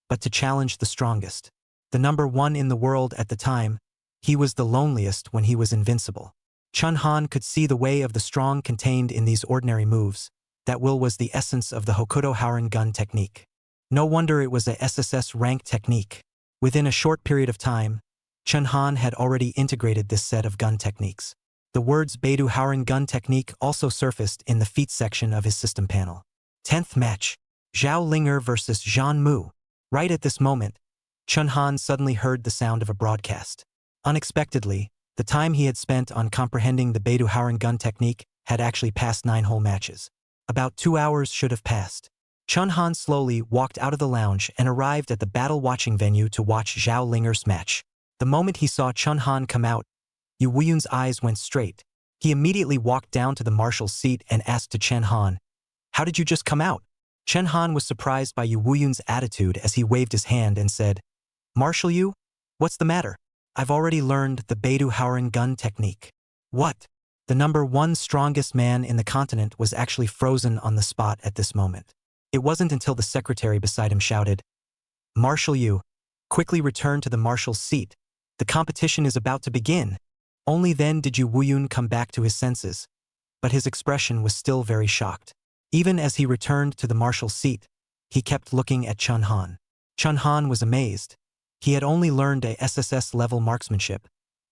but to challenge the strongest. The number one in the world at the time, he was the loneliest when he was invincible. Chun Han could see the way of the strong contained in these ordinary moves. That will was the essence of the Hokuto Haoren gun technique. No wonder it was a SSS rank technique. Within a short period of time, Chun Han had already integrated this set of gun techniques. The words Beidou Haoren gun technique also surfaced in the feat section of his system panel. 10th match, Zhao Linger versus Zhang Mu. Right at this moment, Chun Han suddenly heard the sound of a broadcast. Unexpectedly, the time he had spent on comprehending the Beidou Haoren gun technique had actually passed 9 whole matches. About 2 hours should have passed. Chun Han slowly walked out of the lounge and arrived at the battle-watching venue to watch Zhao Linger's match. The moment he saw Chun Han come out, Yu Wuyun's eyes went straight. He immediately walked down to the marshal's seat and asked to Chen Han, "How did you just come out?" Chen Han was surprised by Yu Wuyun's attitude as he waved his hand and said, "Marshal Yu? What's the matter? I've already learned the Beidou Haoren gun technique." What? The number one strongest man in the continent was actually frozen on the spot at this moment. It wasn't until the secretary beside him shouted, "Marshal Yu, quickly return to the marshal's seat. The competition is about to begin." Only then did Yu Wuyun come back to his senses, but his expression was still very shocked. Even as he returned to the marshal's seat, he kept looking at Chun Han. Chun Han was amazed. He had only learned a SSS-level marksmanship.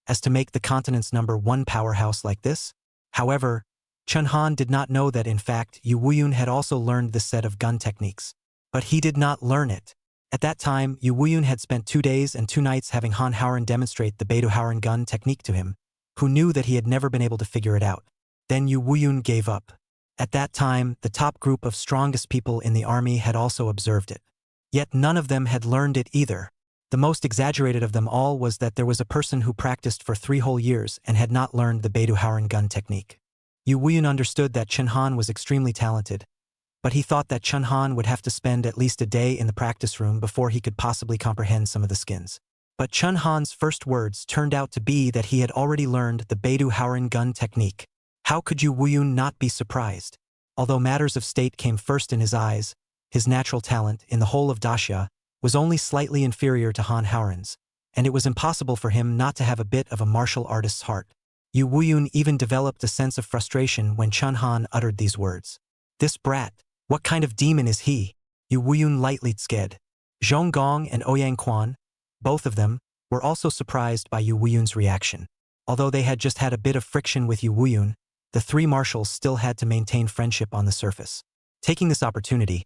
As to make the continent's number one powerhouse like this? However, Chun Han did not know that in fact Yu Wuyun had also learned this set of gun techniques. But he did not learn it. At that time, Yu Wuyun had spent 2 days and 2 nights having Han Haoren demonstrate the Beidou Haoren gun technique to him, who knew that he had never been able to figure it out. Then Yu Wuyun gave up. At that time, the top group of strongest people in the army had also observed it. Yet none of them had learned it either. The most exaggerated of them all was that there was a person who practiced for 3 whole years and had not learned the Beidou Haoren gun technique. Yu Wuyun understood that Chun Han was extremely talented, but he thought that Chun Han would have to spend at least a day in the practice room before he could possibly comprehend some of the skins. But Chun Han's first words turned out to be that he had already learned the Beidou Haoren gun technique. How could Yu Wuyun not be surprised? Although matters of state came first in his eyes, his natural talent in the whole of Daxia was only slightly inferior to Han Haoren's, and it was impossible for him not to have a bit of a martial artist's heart. Yu Wuyun even developed a sense of frustration when Chun Han uttered these words. "This brat, what kind of demon is he?" Yu Wuyun lightly sked. Zhong Gong and Ouyang Quan, both of them, were also surprised by Yu Wuyun's reaction. Although they had just had a bit of friction with Yu Wuyun, the 3 marshals still had to maintain friendship on the surface. Taking this opportunity,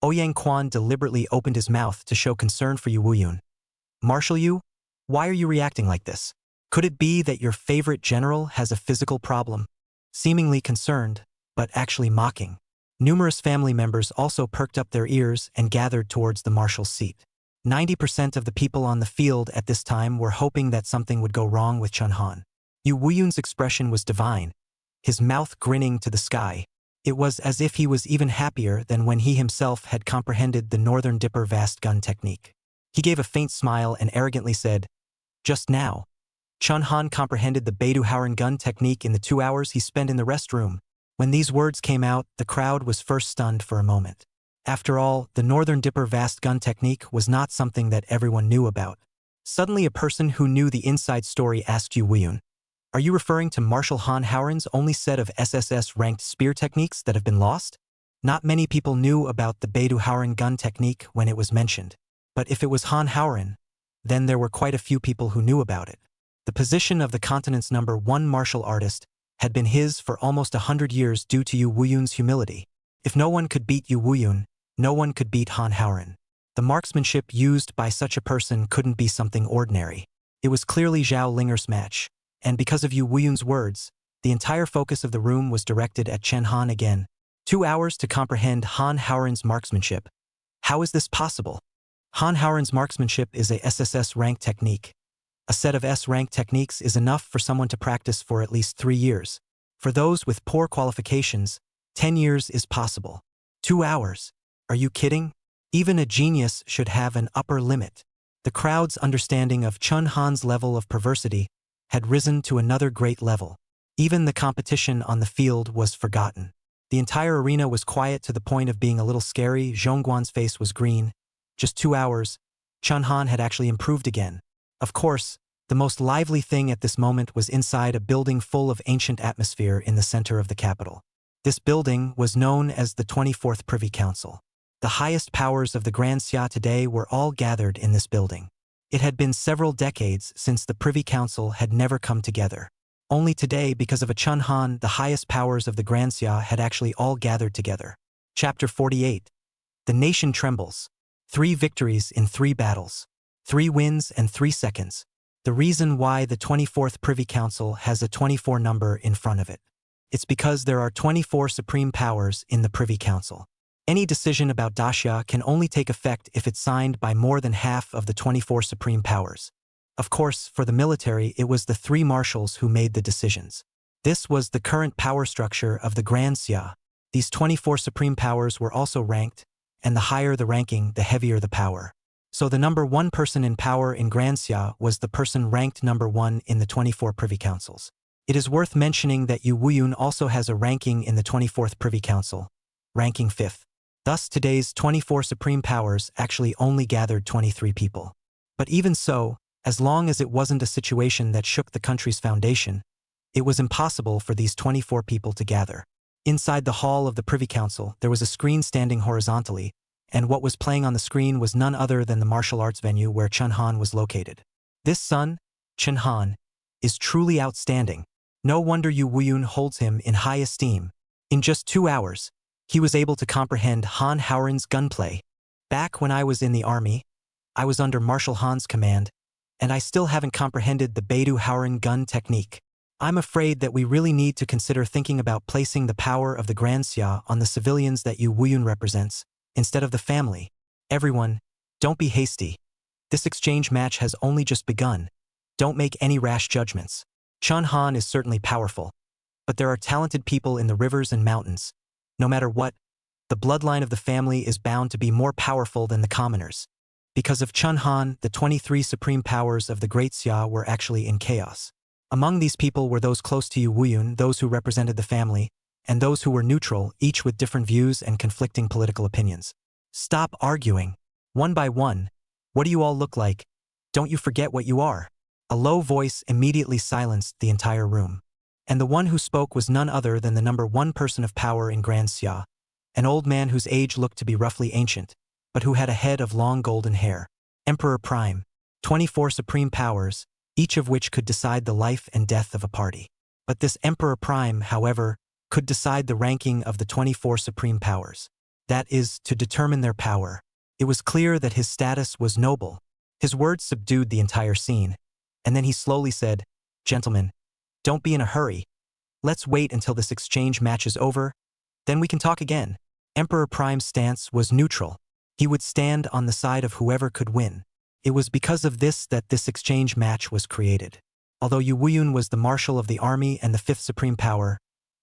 Ouyang Quan deliberately opened his mouth to show concern for Yu Wuyun. "Marshal Yu, why are you reacting like this? Could it be that your favorite general has a physical problem?" Seemingly concerned, but actually mocking. Numerous family members also perked up their ears and gathered towards the marshal's seat. 90% of the people on the field at this time were hoping that something would go wrong with Chun Han. Yu Wuyun's expression was divine, his mouth grinning to the sky. It was as if he was even happier than when he himself had comprehended the Northern Dipper vast gun technique. He gave a faint smile and arrogantly said, "Just now, Chun Han comprehended the Beidou Haoren gun technique in the 2 hours he spent in the restroom." When these words came out, the crowd was first stunned for a moment. After all, the Northern Dipper vast gun technique was not something that everyone knew about. Suddenly a person who knew the inside story asked Yu Wuyun, "Are you referring to Marshal Han Haoren's only set of SSS-ranked spear techniques that have been lost?" Not many people knew about the Beidou Haoren gun technique when it was mentioned. But if it was Han Haoren, then there were quite a few people who knew about it. The position of the continent's number one martial artist had been his for almost 100 years due to Yu Wuyun's humility. If no one could beat Yu Wuyun, no one could beat Han Haoren. The marksmanship used by such a person couldn't be something ordinary. It was clearly Zhao Linger's match, and because of Yu Wuyun's words, the entire focus of the room was directed at Chen Han again. 2 hours to comprehend Han Haoren's marksmanship. How is this possible? Han Haoren's marksmanship is a SSS rank technique. A set of S-rank techniques is enough for someone to practice for at least 3 years. For those with poor qualifications, 10 years is possible. 2 hours. Are you kidding? Even a genius should have an upper limit. The crowd's understanding of Chun Han's level of perversity had risen to another great level. Even the competition on the field was forgotten. The entire arena was quiet to the point of being a little scary. Zhongguan's face was green. Just 2 hours, Chun Han had actually improved again. Of course, the most lively thing at this moment was inside a building full of ancient atmosphere in the center of the capital. This building was known as the 24th Privy Council. The highest powers of the Grand Xia today were all gathered in this building. It had been several decades since the Privy Council had never come together. Only today, because of a Chun Han, the highest powers of the Grand Xia had actually all gathered together. Chapter 48. The nation trembles. 3 victories in 3 battles. 3 wins and 3 seconds. The reason why the 24th Privy Council has a 24 number in front of it. It's because there are 24 supreme powers in the Privy Council. Any decision about Daxia can only take effect if it's signed by more than half of the 24 supreme powers. Of course, for the military, it was the 3 marshals who made the decisions. This was the current power structure of the Grand Xia. These 24 supreme powers were also ranked, and the higher the ranking, the heavier the power. So the number 1 person in power in Grand Xia was the person ranked number 1 in the 24 Privy Councils. It is worth mentioning that Yu Wuyun also has a ranking in the 24th Privy Council, ranking 5th. Thus, today's 24 supreme powers actually only gathered 23 people. But even so, as long as it wasn't a situation that shook the country's foundation, it was impossible for these 24 people to gather. Inside the hall of the Privy Council, there was a screen standing horizontally, and what was playing on the screen was none other than the martial arts venue where Chun Han was located. This son, Chun Han, is truly outstanding. No wonder Yu Wuyun holds him in high esteem. In just 2 hours, he was able to comprehend Han Howren's gunplay. Back when I was in the army, I was under Marshal Han's command, and I still haven't comprehended the Beidou Howren gun technique. I'm afraid that we really need to consider thinking about placing the power of the Grand Xia on the civilians that Yu Wuyun represents, instead of the family. Everyone, don't be hasty. This exchange match has only just begun. Don't make any rash judgments. Chun Han is certainly powerful, but there are talented people in the rivers and mountains. No matter what, the bloodline of the family is bound to be more powerful than the commoners. Because of Chun Han, the 23 supreme powers of the Great Xia were actually in chaos. Among these people were those close to Yu Wuyun, those who represented the family, and those who were neutral, each with different views and conflicting political opinions. Stop arguing. One by one. What do you all look like? Don't you forget what you are. A low voice immediately silenced the entire room. And the one who spoke was none other than the number 1 person of power in Grand Xia, an old man whose age looked to be roughly ancient, but who had a head of long golden hair. Emperor Prime. 24 supreme powers, each of which could decide the life and death of a party. But this Emperor Prime, however, could decide the ranking of the 24 supreme powers. That is, to determine their power. It was clear that his status was noble. His words subdued the entire scene, and then he slowly said, "Gentlemen, don't be in a hurry. Let's wait until this exchange match is over, then we can talk again." Emperor Prime's stance was neutral. He would stand on the side of whoever could win. It was because of this that this exchange match was created. Although Yu Wuyun was the marshal of the army and the 5th supreme power,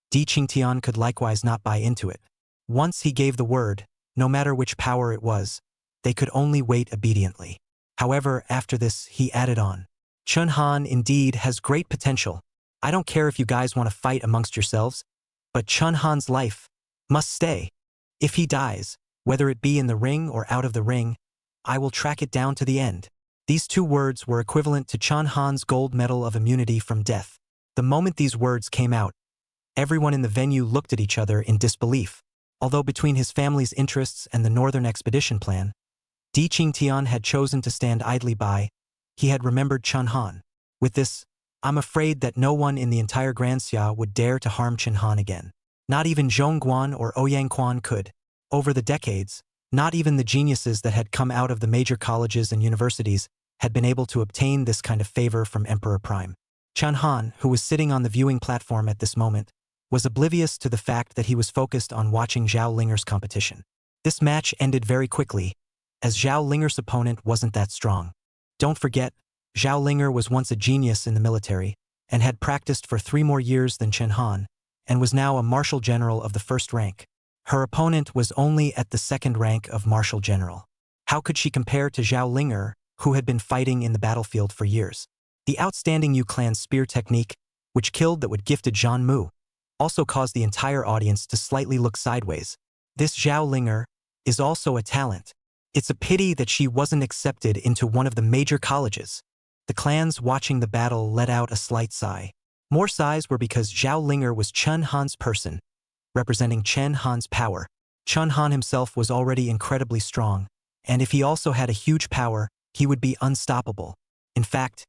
Di Qingtian could likewise not buy into it. Once he gave the word, no matter which power it was, they could only wait obediently. However, after this, he added on, "Chun Han indeed has great potential. I don't care if you guys want to fight amongst yourselves, but Chun Han's life must stay. If he dies, whether it be in the ring or out of the ring, I will track it down to the end." These 2 words were equivalent to Chun Han's gold medal of immunity from death. The moment these words came out, everyone in the venue looked at each other in disbelief. Although between his family's interests and the Northern Expedition plan, Di Qingtian had chosen to stand idly by, he had remembered Chun Han. With this, I'm afraid that no one in the entire Grand Xia would dare to harm Chun Han again. Not even Zhongguan or Ouyang Quan could. Over the decades, not even the geniuses that had come out of the major colleges and universities had been able to obtain this kind of favor from Emperor Prime. Chun Han, who was sitting on the viewing platform at this moment, was oblivious to the fact that he was focused on watching Zhao Linger's competition. This match ended very quickly, as Zhao Linger's opponent wasn't that strong. Don't forget, Zhao Linger was once a genius in the military, and had practiced for 3 more years than Chun Han, and was now a marshal general of the 1st rank. Her opponent was only at the second rank of marshal general. How could she compare to Zhao Linger, who had been fighting in the battlefield for years? The outstanding Yu clan spear technique, which killed that would gifted Zhan Mu, also caused the entire audience to slightly look sideways. This Zhao Linger is also a talent. It's a pity that she wasn't accepted into one of the major colleges. The clans watching the battle let out a slight sigh. More sighs were because Zhao Linger was Chen Han's person, representing Chen Han's power. Chen Han himself was already incredibly strong, and if he also had a huge power, he would be unstoppable. In fact,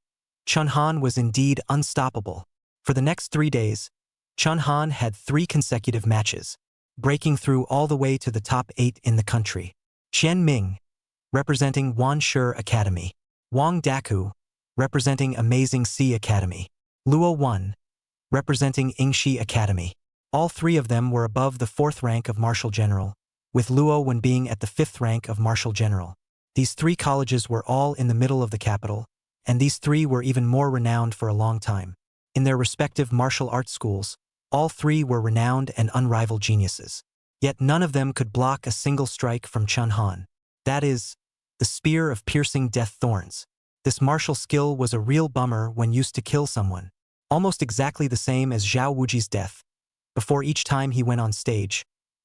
Chen Han was indeed unstoppable. For the next 3 days, Chen Han had 3 consecutive matches, breaking through all the way to the top 8 in the country. Qian Ming, representing Wanshi Academy. Wang Daku, representing Amazing Sea Academy. Luo Wen, representing Yingxi Academy. All 3 of them were above the 4th rank of Marshal General, with Luo Wen being at the 5th rank of Marshal General. These 3 colleges were all in the middle of the capital, and these 3 were even more renowned for a long time. In their respective martial arts schools, all 3 were renowned and unrivaled geniuses. Yet none of them could block a single strike from Chen Han. That is, the spear of piercing death thorns. This martial skill was a real bummer when used to kill someone. Almost exactly the same as Zhao Wuji's death. Before each time he went on stage,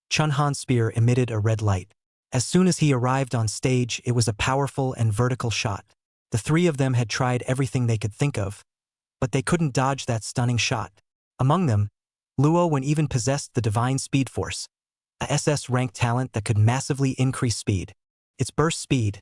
Chen Han's spear emitted a red light. As soon as he arrived on stage, it was a powerful and vertical shot. The 3 of them had tried everything they could think of, but they couldn't dodge that stunning shot. Among them, Luo Wen even possessed the Divine Speed Force, a SS-ranked talent that could massively increase speed. Its burst speed,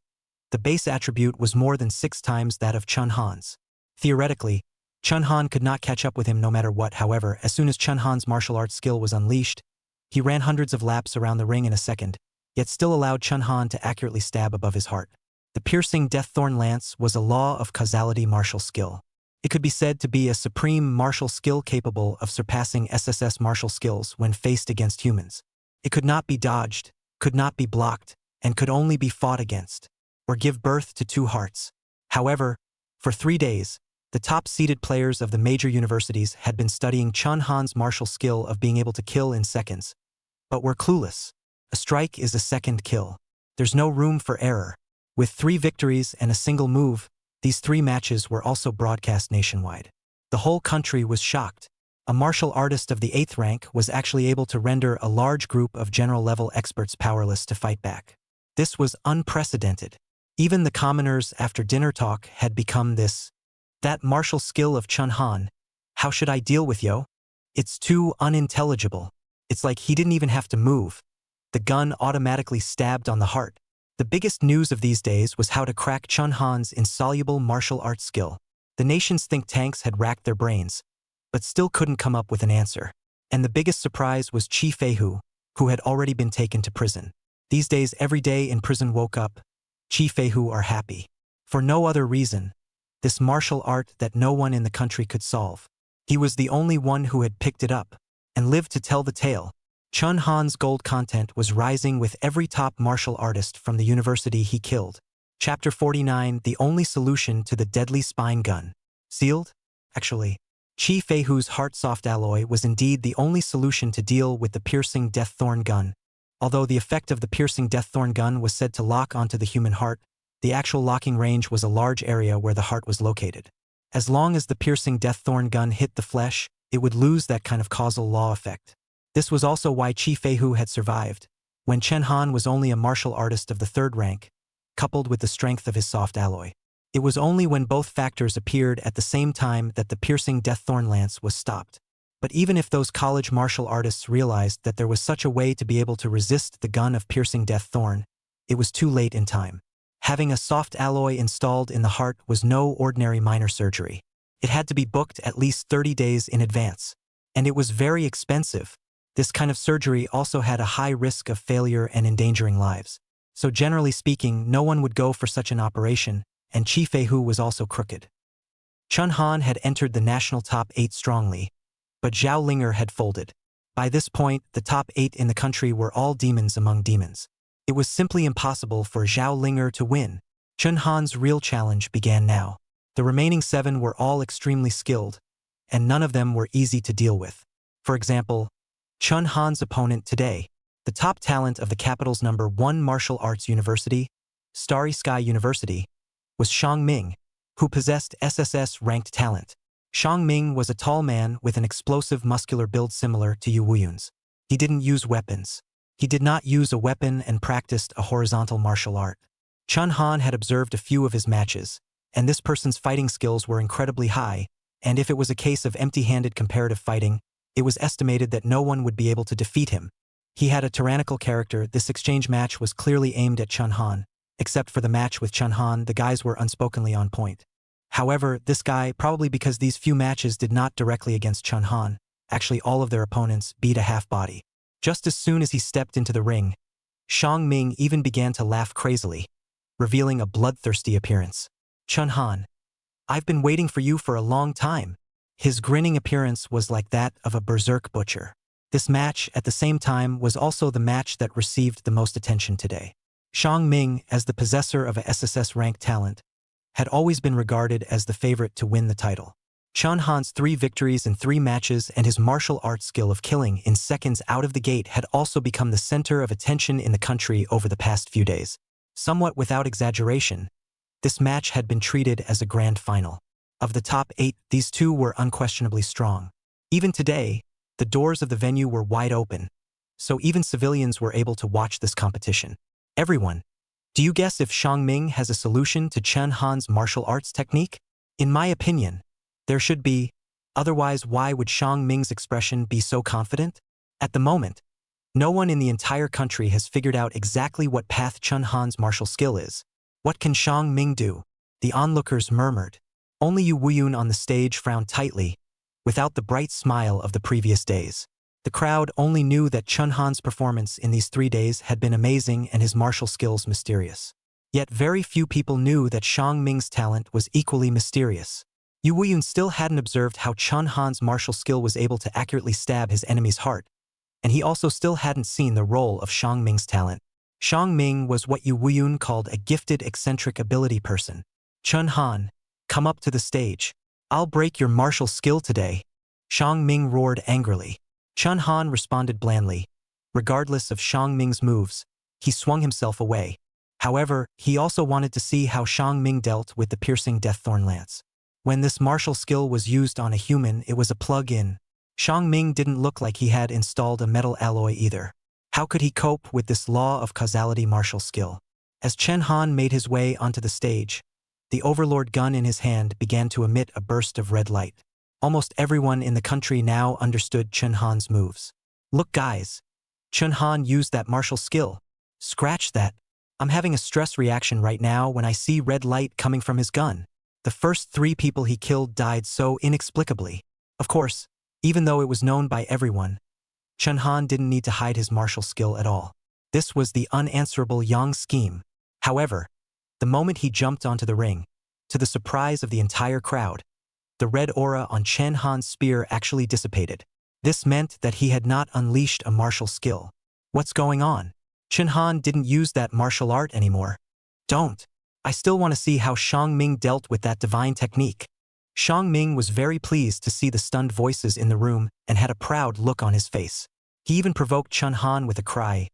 the base attribute, was more than 6 times that of Chen Han's. Theoretically, Chen Han could not catch up with him no matter what. However, as soon as Chen Han's martial arts skill was unleashed, he ran hundreds of laps around the ring in a second, yet still allowed Chen Han to accurately stab above his heart. The piercing death thorn lance was a law of causality martial skill. It could be said to be a supreme martial skill capable of surpassing SSS martial skills when faced against humans. It could not be dodged, could not be blocked, and could only be fought against, or give birth to 2 hearts. However, for 3 days, the top-seeded players of the major universities had been studying Chen Han's martial skill of being able to kill in seconds, but were clueless. A strike is a second kill. There's no room for error. With 3 victories and a single move, these 3 matches were also broadcast nationwide. The whole country was shocked. A martial artist of the 8th rank was actually able to render a large group of general-level experts powerless to fight back. This was unprecedented. Even the commoners after dinner talk had become this. That martial skill of Chen Han, how should I deal with yo? It's too unintelligible. It's like he didn't even have to move. The gun automatically stabbed on the heart. The biggest news of these days was how to crack Chen Han's insoluble martial arts skill. The nation's think tanks had racked their brains, but still couldn't come up with an answer. And the biggest surprise was Qi Feihu, who had already been taken to prison. These days, every day in prison woke up, Qi Feihu are happy. For no other reason, this martial art that no one in the country could solve. He was the only one who had picked it up, and lived to tell the tale. Chen Han's gold content was rising with every top martial artist from the university he killed. Chapter 49, The Only Solution to the Deadly Spine Gun. Sealed? Actually, Qi Feihu's heart soft alloy was indeed the only solution to deal with the piercing death thorn gun. Although the effect of the piercing death thorn gun was said to lock onto the human heart, the actual locking range was a large area where the heart was located. As long as the piercing death thorn gun hit the flesh, it would lose that kind of causal law effect. This was also why Qi Feihu had survived, when Chen Han was only a martial artist of the 3rd rank, coupled with the strength of his soft alloy. It was only when both factors appeared at the same time that the piercing death thorn lance was stopped. But even if those college martial artists realized that there was such a way to be able to resist the gun of piercing death thorn, it was too late in time. Having a soft alloy installed in the heart was no ordinary minor surgery. It had to be booked at least 30 days in advance, and it was very expensive. This kind of surgery also had a high risk of failure and endangering lives. So generally speaking, no one would go for such an operation, and Qi Feihu was also crooked. Chen Han had entered the national top 8 strongly, but Zhao Linger had folded. By this point, the top 8 in the country were all demons among demons. It was simply impossible for Zhao Linger to win. Chen Han's real challenge began now. The remaining 7 were all extremely skilled, and none of them were easy to deal with. For example, Chen Han's opponent today, The top talent of the capital's #1 martial arts university, Starry Sky University, was Xiang Ming, who possessed SSS-ranked talent. Xiang Ming was a tall man with an explosive muscular build similar to Yu Wuyun's. He didn't use weapons. He did not use a weapon and practiced a horizontal martial art. Chun Han had observed a few of his matches, and this person's fighting skills were incredibly high, and if it was a case of empty-handed comparative fighting, it was estimated that no one would be able to defeat him. He had a tyrannical character. This exchange match was clearly aimed at Chun Han. Except for the match with Chun Han, the guys were unspokenly on point. However, this guy, probably because these few matches did not directly against Chun Han, actually all of their opponents beat a half-body. Just as soon as he stepped into the ring, Xiang Ming even began to laugh crazily, revealing a bloodthirsty appearance. Chun Han, I've been waiting for you for a long time. His grinning appearance was like that of a berserk butcher. This match, at the same time, was also the match that received the most attention today. Xiang Ming, as the possessor of a SSS-ranked talent, had always been regarded as the favorite to win the title. Chun Han's 3 victories in 3 matches and his martial arts skill of killing in seconds out of the gate had also become the center of attention in the country over the past few days. Somewhat without exaggeration, this match had been treated as a grand final. Of the top 8, these 2 were unquestionably strong. Even today, the doors of the venue were wide open, so even civilians were able to watch this competition. Everyone, do you guess if Xiang Ming has a solution to Chun Han's martial arts technique? In my opinion, there should be. Otherwise, why would Xiang Ming's expression be so confident? At the moment, no one in the entire country has figured out exactly what path Chun Han's martial skill is. What can Xiang Ming do? The onlookers murmured. Only Yu Wuyun on the stage frowned tightly, without the bright smile of the previous days. The crowd only knew that Chun Han's performance in these 3 days had been amazing and his martial skills mysterious. Yet very few people knew that Xiang Ming's talent was equally mysterious. Yu Wuyun still hadn't observed how Chun Han's martial skill was able to accurately stab his enemy's heart, and he also still hadn't seen the role of Xiang Ming's talent. Xiang Ming was what Yu Wuyun called a gifted eccentric ability person. Chun Han, come up to the stage. I'll break your martial skill today. Xiang Ming roared angrily. Chun Han responded blandly. Regardless of Xiang Ming's moves, he swung himself away. However, he also wanted to see how Xiang Ming dealt with the piercing Deaththorn Lance. When this martial skill was used on a human, it was a plug-in. Xiang Ming didn't look like he had installed a metal alloy either. How could he cope with this law of causality martial skill? As Chun Han made his way onto the stage, the Overlord gun in his hand began to emit a burst of red light. Almost everyone in the country now understood Chun Han's moves. Look guys, Chun Han used that martial skill. Scratch that. I'm having a stress reaction right now when I see red light coming from his gun. The first 3 people he killed died so inexplicably. Of course, even though it was known by everyone, Chun Han didn't need to hide his martial skill at all. This was the unanswerable Yang scheme. However, the moment he jumped onto the ring, to the surprise of the entire crowd, the red aura on Chun Han's spear actually dissipated. This meant that he had not unleashed a martial skill. What's going on? Chun Han didn't use that martial art anymore. Don't. I still want to see how Xiang Ming dealt with that divine technique. Xiang Ming was very pleased to see the stunned voices in the room and had a proud look on his face. He even provoked Chun Han with a cry.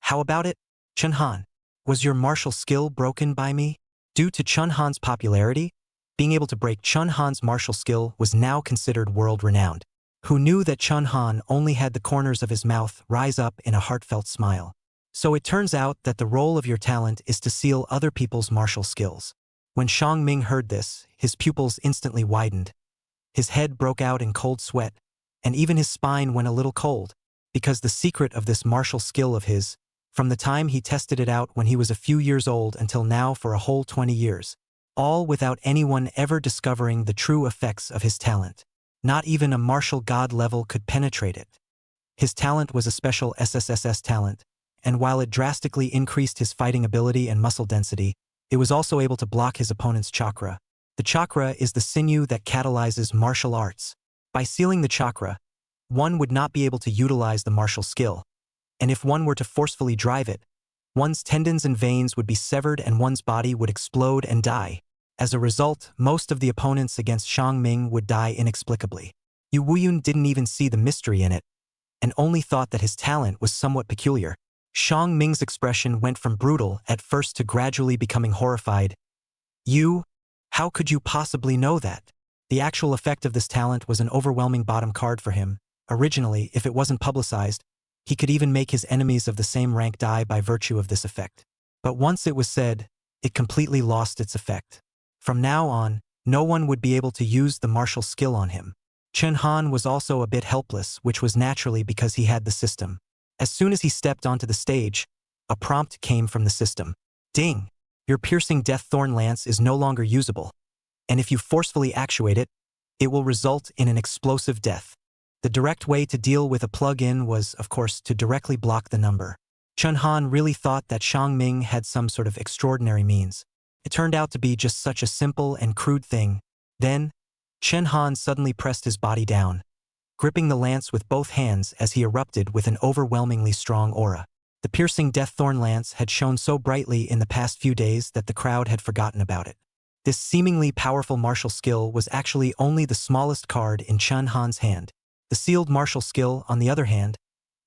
How about it, Chun Han? Was your martial skill broken by me? Due to Chun Han's popularity, being able to break Chun Han's martial skill was now considered world-renowned. Who knew that Chun Han only had the corners of his mouth rise up in a heartfelt smile? So it turns out that the role of your talent is to seal other people's martial skills. When Xiang Ming heard this, his pupils instantly widened. His head broke out in cold sweat, and even his spine went a little cold, because the secret of this martial skill of his, from the time he tested it out when he was a few years old until now for a whole 20 years, all without anyone ever discovering the true effects of his talent. Not even a martial god level could penetrate it. His talent was a special SSSS talent, and while it drastically increased his fighting ability and muscle density, it was also able to block his opponent's chakra. The chakra is the sinew that catalyzes martial arts. By sealing the chakra, one would not be able to utilize the martial skill, and if one were to forcefully drive it, one's tendons and veins would be severed and one's body would explode and die. As a result, most of the opponents against Xiang Ming would die inexplicably. Yu Wuyun didn't even see the mystery in it. and only thought that his talent was somewhat peculiar. Xiang Ming's expression went from brutal at first to gradually becoming horrified. You? How could you possibly know that? The actual effect of this talent was an overwhelming bottom card for him. Originally, if it wasn't publicized, he could even make his enemies of the same rank die by virtue of this effect. But once it was said, it completely lost its effect. From now on, no one would be able to use the martial skill on him. Chen Han was also a bit helpless, which was naturally because he had the system. As soon as he stepped onto the stage, a prompt came from the system. Ding! Your piercing death thorn lance is no longer usable, and if you forcefully actuate it, it will result in an explosive death. The direct way to deal with a plug-in was, of course, to directly block the number. Chen Han really thought that Xiang Ming had some sort of extraordinary means. It turned out to be just such a simple and crude thing. Then, Chen Han suddenly pressed his body down, gripping the lance with both hands as he erupted with an overwhelmingly strong aura. The piercing death thorn lance had shone so brightly in the past few days that the crowd had forgotten about it. This seemingly powerful martial skill was actually only the smallest card in Chen Han's hand. The sealed martial skill, on the other hand,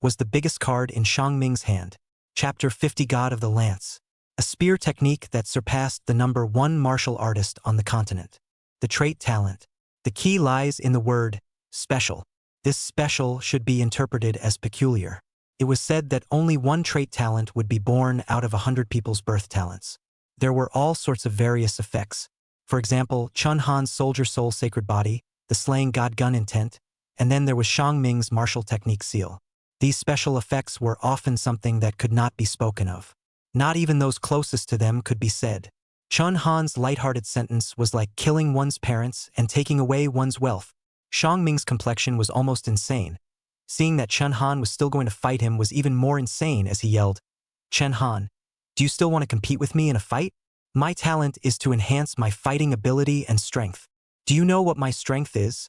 was the biggest card in Xiang Ming's hand. Chapter 50 God of the Lance. A spear technique that surpassed the number 1 martial artist on the continent. The trait talent. The key lies in the word, special. This special should be interpreted as peculiar. It was said that only one trait talent would be born out of 100 people's birth talents. There were all sorts of various effects. For example, Chen Han's soldier soul sacred body, the slaying god gun intent, and then there was Xiang Ming's martial technique seal. These special effects were often something that could not be spoken of. Not even those closest to them could be said. Chen Han's lighthearted sentence was like killing one's parents and taking away one's wealth. Xiang Ming's complexion was almost insane. Seeing that Chen Han was still going to fight him was even more insane as he yelled, Chen Han, do you still want to compete with me in a fight? My talent is to enhance my fighting ability and strength. Do you know what my strength is?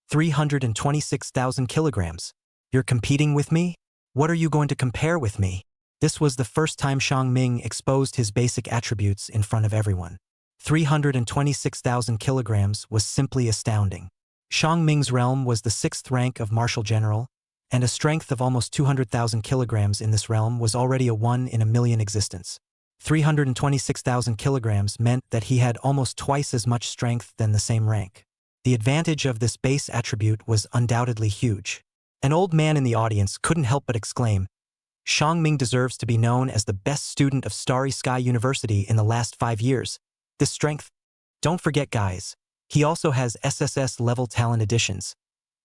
326,000 kilograms. You're competing with me? What are you going to compare with me? This was the first time Xiang Ming exposed his basic attributes in front of everyone. 326,000 kilograms was simply astounding. Xiang Ming's realm was the 6th rank of martial general, and a strength of almost 200,000 kilograms in this realm was already a 1 in a million existence. 326,000 kilograms meant that he had almost twice as much strength than the same rank. The advantage of this base attribute was undoubtedly huge. An old man in the audience couldn't help but exclaim, Xiang Ming deserves to be known as the best student of Starry Sky University in the last 5 years. This strength? Don't forget, guys, he also has SSS level talent additions.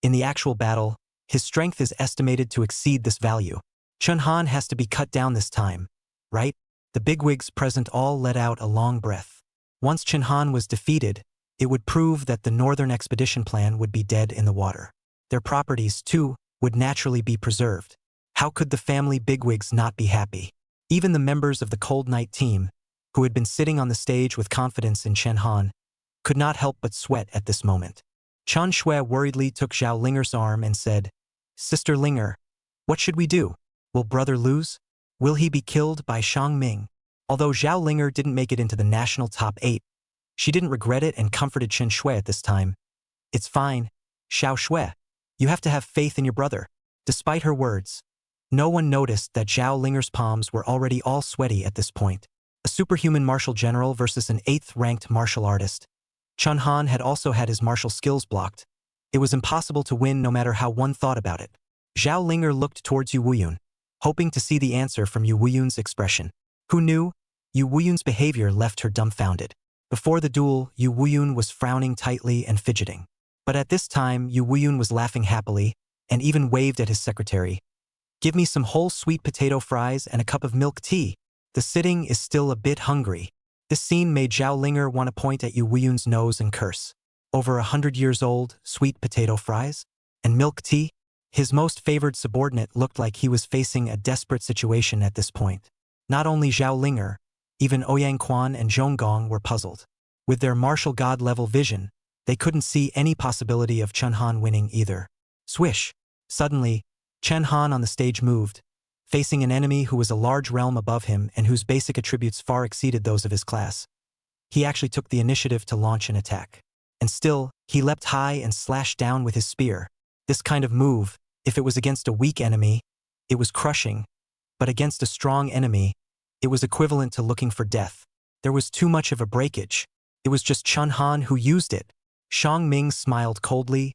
In the actual battle, his strength is estimated to exceed this value. Chen Han has to be cut down this time, right? The bigwigs present all let out a long breath. Once Chen Han was defeated, it would prove that the Northern Expedition plan would be dead in the water. Their properties, too, would naturally be preserved. How could the family bigwigs not be happy? Even the members of the Cold Night team, who had been sitting on the stage with confidence in Chen Han, could not help but sweat at this moment. Chen Shui worriedly took Zhao Linger's arm and said, Sister Linger, what should we do? Will brother lose? Will he be killed by Xiang Ming? Although Zhao Linger didn't make it into the national top 8, she didn't regret it and comforted Chen Shui at this time. It's fine, Xiao Shui. You have to have faith in your brother. Despite her words, no one noticed that Zhao Linger's palms were already all sweaty at this point. A superhuman martial general versus an 8th-ranked martial artist. Chen Han had also had his martial skills blocked. It was impossible to win no matter how one thought about it. Zhao Linger looked towards Yu Wuyun, hoping to see the answer from Yu Wuyun's expression. Who knew? Yu Wuyun's behavior left her dumbfounded. Before the duel, Yu Wuyun was frowning tightly and fidgeting. But at this time, Yu Wuyun was laughing happily, and even waved at his secretary. Give me some whole sweet potato fries and a cup of milk tea. The sitting is still a bit hungry. This scene made Zhao Linger want to point at Yu Wuyun's nose and curse. Over 100 years old, sweet potato fries? And milk tea? His most favored subordinate looked like he was facing a desperate situation at this point. Not only Zhao Linger, even Ouyang Quan and Zhonggong were puzzled. With their martial god-level vision, they couldn't see any possibility of Chen Han winning either. Swish! Suddenly, Chen Han on the stage moved, facing an enemy who was a large realm above him and whose basic attributes far exceeded those of his class. He actually took the initiative to launch an attack. And still, he leapt high and slashed down with his spear. This kind of move, If it was against a weak enemy, it was crushing, but against a strong enemy, it was equivalent to looking for death. There was too much of a breakage. It was just Chun Han who used it. Xiang Ming smiled coldly,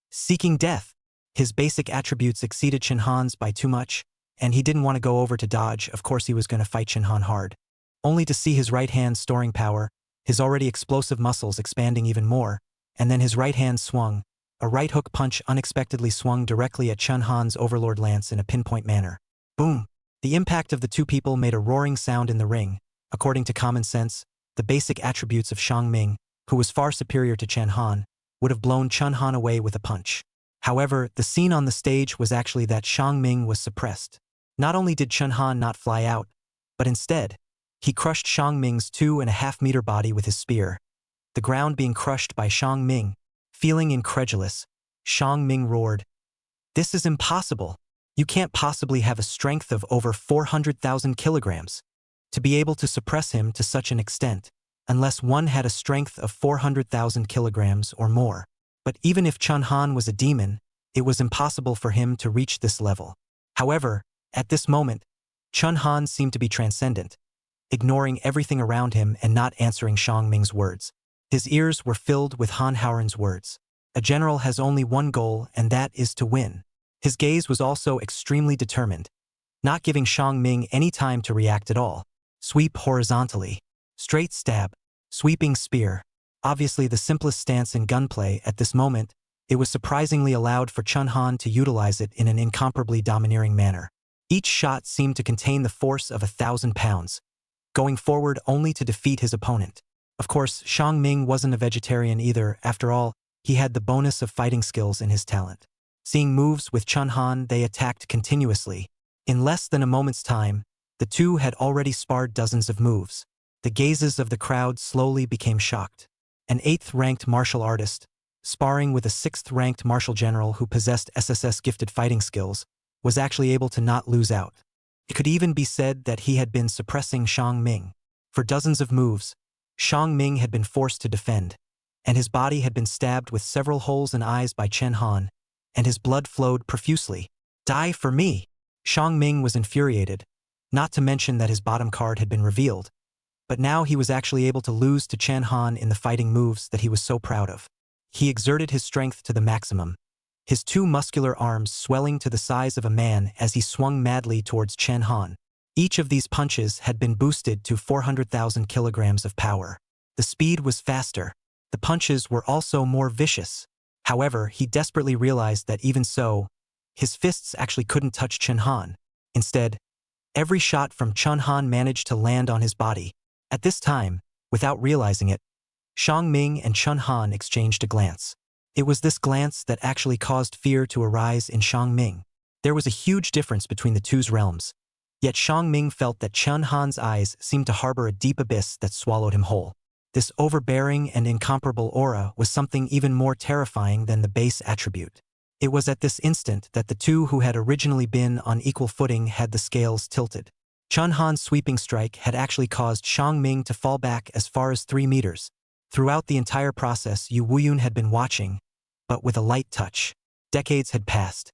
seeking death. His basic attributes exceeded Chun Han's by too much, and he didn't want to go over to dodge. Of course he was going to fight Chun Han hard. Only to see his right hand storing power, his already explosive muscles expanding even more, and then his right hand swung. A right hook punch unexpectedly swung directly at Chun Han's overlord lance in a pinpoint manner. Boom! The impact of the two people made a roaring sound in the ring. According to common sense, the basic attributes of Xiang Ming, who was far superior to Chun Han, would have blown Chun Han away with a punch. However, the scene on the stage was actually that Xiang Ming was suppressed. Not only did Chun Han not fly out, but instead, he crushed Xiang Ming's 2.5-meter body with his spear. The ground being crushed by Xiang Ming. Feeling incredulous, Xiang Ming roared, "This is impossible. You can't possibly have a strength of over 400,000 kilograms to be able to suppress him to such an extent, unless one had a strength of 400,000 kilograms or more. But even if Chun Han was a demon, it was impossible for him to reach this level." However, at this moment, Chun Han seemed to be transcendent, ignoring everything around him and not answering Xiang Ming's words. His ears were filled with Han Haoren's words. A general has only one goal, and that is to win. His gaze was also extremely determined, not giving Xiang Ming any time to react at all. Sweep horizontally. Straight stab. Sweeping spear. Obviously the simplest stance in gunplay at this moment, it was surprisingly allowed for Chun Han to utilize it in an incomparably domineering manner. Each shot seemed to contain the force of 1,000 pounds, going forward only to defeat his opponent. Of course, Xiang Ming wasn't a vegetarian either. After all, he had the bonus of fighting skills in his talent. Seeing moves with Chun Han, they attacked continuously. In less than a moment's time, the two had already sparred dozens of moves. The gazes of the crowd slowly became shocked. An 8th-ranked martial artist, sparring with a 6th-ranked martial general who possessed SSS-gifted fighting skills, was actually able to not lose out. It could even be said that he had been suppressing Xiang Ming. For dozens of moves, Xiang Ming had been forced to defend, and his body had been stabbed with several holes and eyes by Chun Han, and his blood flowed profusely. "Die for me!" Xiang Ming was infuriated, not to mention that his bottom card had been revealed, but now he was actually able to lose to Chun Han in the fighting moves that he was so proud of. He exerted his strength to the maximum, his two muscular arms swelling to the size of a man as he swung madly towards Chun Han. Each of these punches had been boosted to 400,000 kilograms of power. The speed was faster. The punches were also more vicious. However, he desperately realized that even so, his fists actually couldn't touch Chun Han. Instead, every shot from Chun Han managed to land on his body. At this time, without realizing it, Xiang Ming and Chun Han exchanged a glance. It was this glance that actually caused fear to arise in Xiang Ming. There was a huge difference between the two's realms. Yet Xiang Ming felt that Chun Han's eyes seemed to harbor a deep abyss that swallowed him whole. This overbearing and incomparable aura was something even more terrifying than the base attribute. It was at this instant that the two who had originally been on equal footing had the scales tilted. Chun Han's sweeping strike had actually caused Xiang Ming to fall back as far as 3 meters. Throughout the entire process, Yu Wuyun had been watching, but with a light touch. Decades had passed,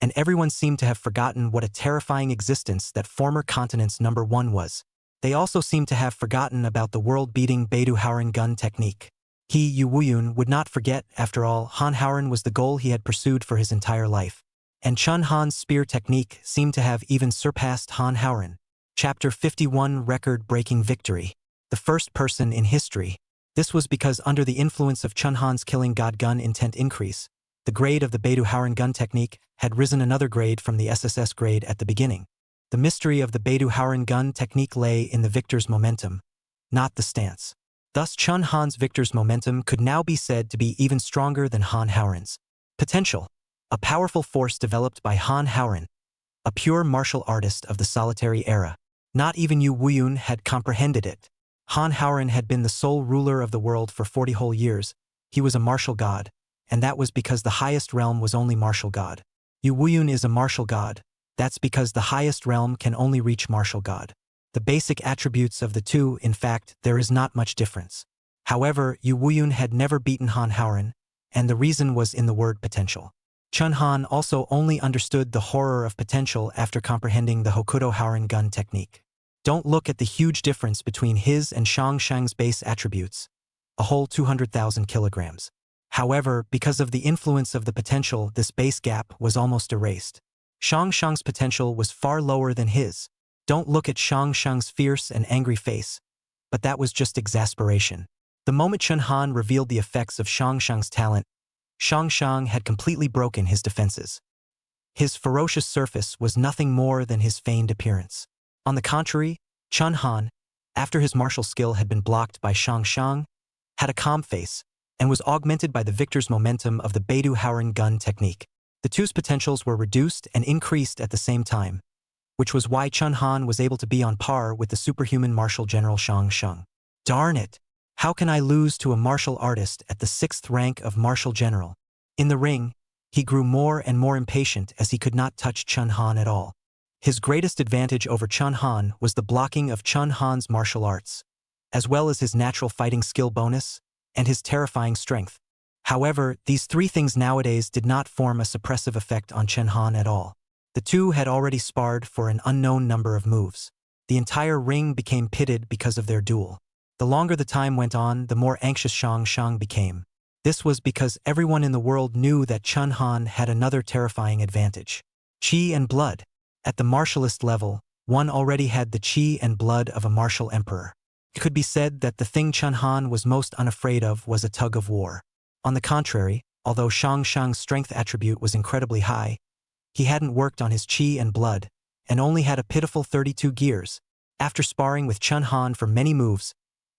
and everyone seemed to have forgotten what a terrifying existence that former continent's #1 was. They also seemed to have forgotten about the world-beating Beidou Haoren gun technique. He, Yu Wuyun, would not forget. After all, Han Haoren was the goal he had pursued for his entire life. And Chun Han's spear technique seemed to have even surpassed Han Haoren. Chapter 51 Record-Breaking Victory. The first person in history. This was because under the influence of Chun Han's killing god gun intent increase, the grade of the Beidou Haoren gun technique had risen another grade from the SSS grade at the beginning. The mystery of the Beidou Haoren gun technique lay in the victor's momentum, not the stance. Thus Chun Han's victor's momentum could now be said to be even stronger than Han Haoren's. Potential. A powerful force developed by Han Haoren, a pure martial artist of the solitary era. Not even Yu Wuyun had comprehended it. Han Haoren had been the sole ruler of the world for 40 whole years. He was a martial god, and that was because the highest realm was only martial god. Yu Wuyun is a martial god. That's because the highest realm can only reach martial god. The basic attributes of the two, in fact, there is not much difference. However, Yu Wuyun had never beaten Han Haoren, and the reason was in the word potential. Chun Han also only understood the horror of potential after comprehending the Hokuto Haren gun technique. Don't look at the huge difference between his and Shang Shang's base attributes, a whole 200,000 kilograms. However, because of the influence of the potential, this base gap was almost erased. Shang Shang's potential was far lower than his. Don't look at Shang Shang's fierce and angry face, but that was just exasperation. The moment Chun Han revealed the effects of Shang Shang's talent, Shang Shang had completely broken his defenses. His ferocious surface was nothing more than his feigned appearance. On the contrary, Chun Han, after his martial skill had been blocked by Shang Shang, had a calm face and was augmented by the victor's momentum of the Beidou Haren gun technique. The two's potentials were reduced and increased at the same time, which was why Chun Han was able to be on par with the superhuman martial general Shang Shang. Darn it! How can I lose to a martial artist at the 6th rank of martial general? In the ring, he grew more and more impatient as he could not touch Chun Han at all. His greatest advantage over Chun Han was the blocking of Chun Han's martial arts, as well as his natural fighting skill bonus and his terrifying strength. However, these three things nowadays did not form a suppressive effect on Chun Han at all. The two had already sparred for an unknown number of moves. The entire ring became pitted because of their duel. The longer the time went on, the more anxious Shang Shang became. This was because everyone in the world knew that Chun Han had another terrifying advantage: chi and blood. At the martialist level, one already had the chi and blood of a martial emperor. It could be said that the thing Chun Han was most unafraid of was a tug of war. On the contrary, although Shang Shang's strength attribute was incredibly high, he hadn't worked on his chi and blood, and only had a pitiful 32 gears. After sparring with Chun Han for many moves,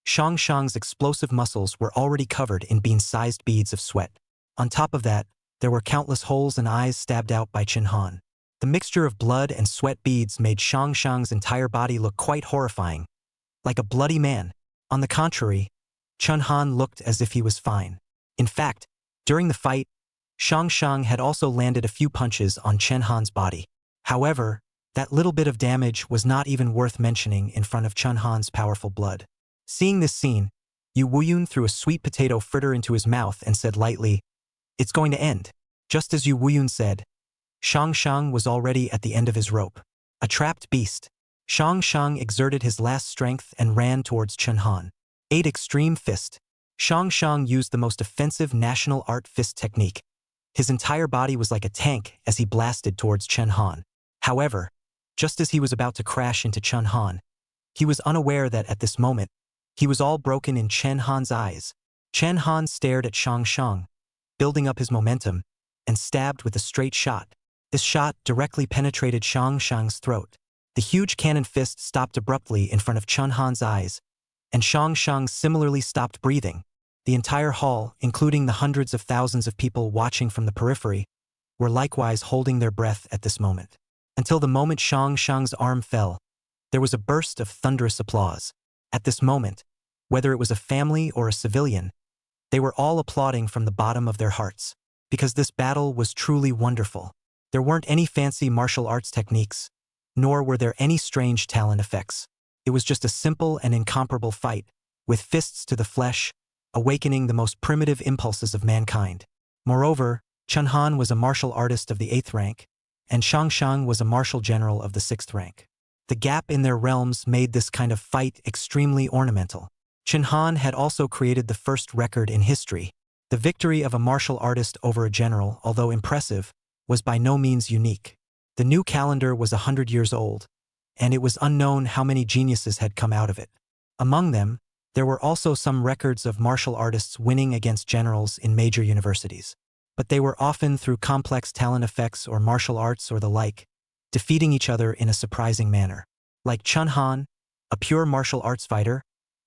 Shang Shang's explosive muscles were already covered in bean-sized beads of sweat. On top of that, there were countless holes and eyes stabbed out by Chun Han. The mixture of blood and sweat beads made Shang Shang's entire body look quite horrifying, like a bloody man. On the contrary, Chun Han looked as if he was fine. In fact, during the fight, Shang Shang had also landed a few punches on Chun Han's body. However, that little bit of damage was not even worth mentioning in front of Chun Han's powerful blood. Seeing this scene, Yu Wuyun threw a sweet potato fritter into his mouth and said lightly, "It's going to end." Just as Yu Wuyun said, Shang Shang was already at the end of his rope. A trapped beast, Shang Shang exerted his last strength and ran towards Chun Han. 8 Extreme Fist. Shang Shang used the most offensive national art fist technique. His entire body was like a tank as he blasted towards Chun Han. However, just as he was about to crash into Chun Han, he was unaware that at this moment, he was all broken in Chun Han's eyes. Chun Han stared at Shang Shang, building up his momentum, and stabbed with a straight shot. This shot directly penetrated Shang Shang's throat. The huge cannon fist stopped abruptly in front of Chun Han's eyes, and Shang Shang similarly stopped breathing. The entire hall, including the hundreds of thousands of people watching from the periphery, were likewise holding their breath at this moment. Until the moment Shang Shang's arm fell, there was a burst of thunderous applause. At this moment, whether it was a family or a civilian, they were all applauding from the bottom of their hearts, because this battle was truly wonderful. There weren't any fancy martial arts techniques, nor were there any strange talent effects. It was just a simple and incomparable fight, with fists to the flesh, awakening the most primitive impulses of mankind. Moreover, Chun Han was a martial artist of the 8th rank, and Shang Shang was a martial general of the 6th rank. The gap in their realms made this kind of fight extremely ornamental. Chun Han had also created the first record in history. The victory of a martial artist over a general, although impressive, was by no means unique. The new calendar was 100 years old, and it was unknown how many geniuses had come out of it. Among them, there were also some records of martial artists winning against generals in major universities. But they were often through complex talent effects or martial arts or the like, defeating each other in a surprising manner. Like Chun Han, a pure martial arts fighter,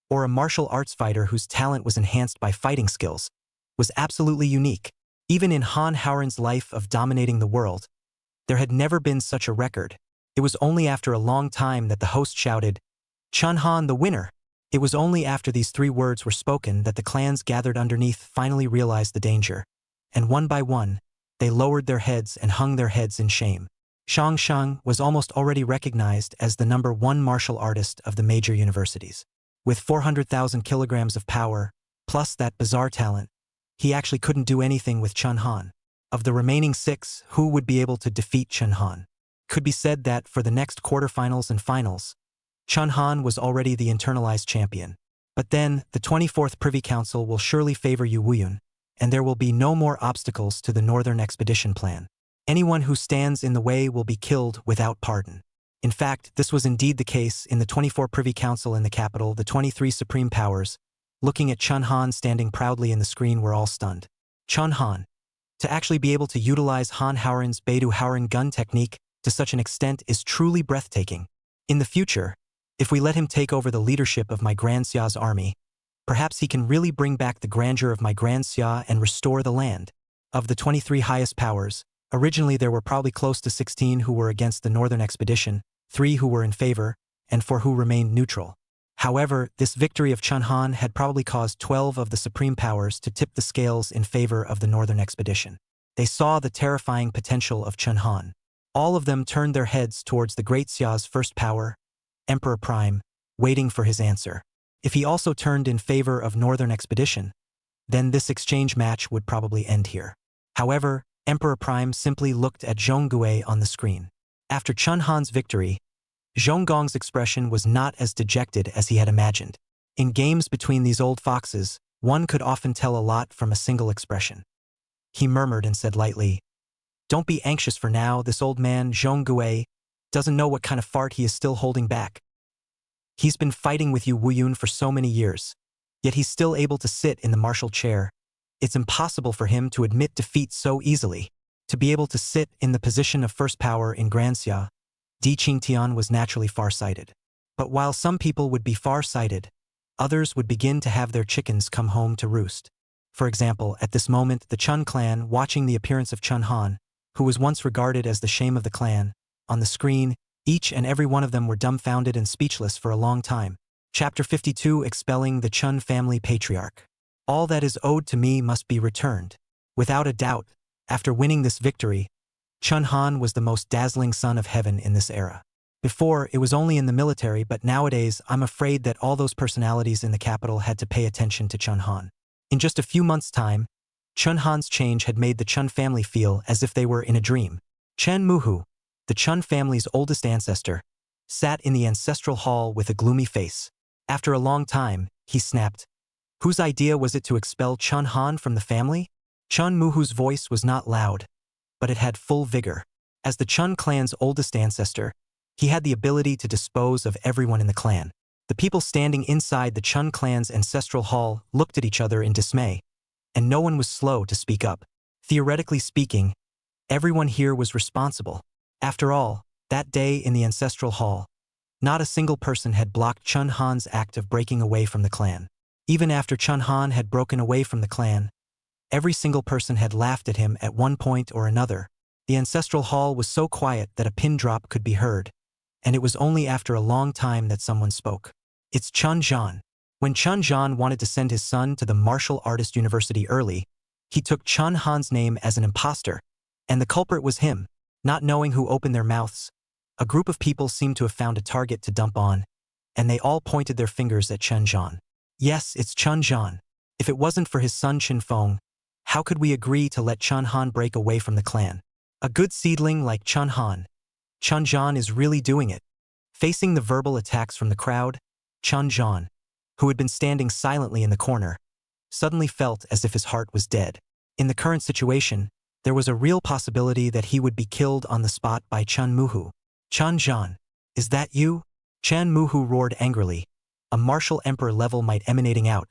or a martial arts fighter whose talent was enhanced by fighting skills, was absolutely unique. Even in Han Haoren's life of dominating the world, there had never been such a record. It was only after a long time that the host shouted, "Chun Han the winner!" It was only after these 3 words were spoken that the clans gathered underneath finally realized the danger, and one by one, they lowered their heads and hung their heads in shame. Shang Shang was almost already recognized as the #1 martial artist of the major universities. With 400,000 kilograms of power, plus that bizarre talent, he actually couldn't do anything with Chun Han. Of the remaining 6, who would be able to defeat Chun Han? Could be said that for the next quarterfinals and finals, Chun Han was already the internalized champion. But then, the 24th Privy Council will surely favor Yu Wuyun, and there will be no more obstacles to the Northern Expedition plan. Anyone who stands in the way will be killed without pardon. In fact, this was indeed the case in the 24 Privy Council in the capital. The 23 Supreme Powers, looking at Chun Han standing proudly in the screen, were all stunned. Chun Han. To actually be able to utilize Han Howren's Beidou Howren gun technique to such an extent is truly breathtaking. In the future, if we let him take over the leadership of my Grand Xia's army, perhaps he can really bring back the grandeur of my Grand Xia and restore the land. Of the 23 highest powers, originally there were probably close to 16 who were against the Northern Expedition, 3 who were in favor, and 4 who remained neutral. However, this victory of Chun Han had probably caused 12 of the Supreme Powers to tip the scales in favor of the Northern Expedition. They saw the terrifying potential of Chun Han. All of them turned their heads towards the Great Xia's first power, Emperor Prime, waiting for his answer. If he also turned in favor of Northern Expedition, then this exchange match would probably end here. However, Emperor Prime simply looked at Zhong Gui on the screen. After Chun Han's victory, Zhong Gong's expression was not as dejected as he had imagined. In games between these old foxes, one could often tell a lot from a single expression. He murmured and said lightly, "Don't be anxious for now. This old man, Zhong Gui, doesn't know what kind of fart he is still holding back. He's been fighting with Yu Wuyun for so many years, yet he's still able to sit in the marshal chair. It's impossible for him to admit defeat so easily. To be able to sit in the position of first power in Grand Xia, Di Qingtian was naturally far-sighted. But while some people would be far-sighted, others would begin to have their chickens come home to roost. For example, at this moment, the Chun clan, watching the appearance of Chun Han, who was once regarded as the shame of the clan, on the screen, each and every one of them were dumbfounded and speechless for a long time. Chapter 52, Expelling the Chun Family Patriarch. All that is owed to me must be returned. Without a doubt, after winning this victory, Chun Han was the most dazzling son of heaven in this era. Before, it was only in the military, but nowadays, I'm afraid that all those personalities in the capital had to pay attention to Chun Han. In just a few months' time, Chun Han's change had made the Chun family feel as if they were in a dream. Chen Muhu, the Chun family's oldest ancestor, sat in the ancestral hall with a gloomy face. After a long time, he snapped, "Whose idea was it to expel Chun Han from the family?" Chun Muhu's voice was not loud, but it had full vigor. As the Chun clan's oldest ancestor, he had the ability to dispose of everyone in the clan. The people standing inside the Chun clan's ancestral hall looked at each other in dismay, and no one was slow to speak up. Theoretically speaking, everyone here was responsible. After all, that day in the ancestral hall, not a single person had blocked Chun Han's act of breaking away from the clan. Even after Chun Han had broken away from the clan, every single person had laughed at him at one point or another. The ancestral hall was so quiet that a pin drop could be heard, and it was only after a long time that someone spoke. It's Chun Zhan. When Chun Zhan wanted to send his son to the Martial Artist University early, he took Chun Han's name as an imposter, and the culprit was him. Not knowing who opened their mouths, a group of people seemed to have found a target to dump on, and they all pointed their fingers at Chun Zhan. Yes, it's Chun Zhan. If it wasn't for his son Chin Feng, how could we agree to let Chun Han break away from the clan? A good seedling like Chun Han. Chun Zhan is really doing it. Facing the verbal attacks from the crowd, Chun Zhan, who had been standing silently in the corner, suddenly felt as if his heart was dead. In the current situation, there was a real possibility that he would be killed on the spot by Chun Muhu. Chun Zhan, is that you? Chun Muhu roared angrily, a martial emperor level might emanating out,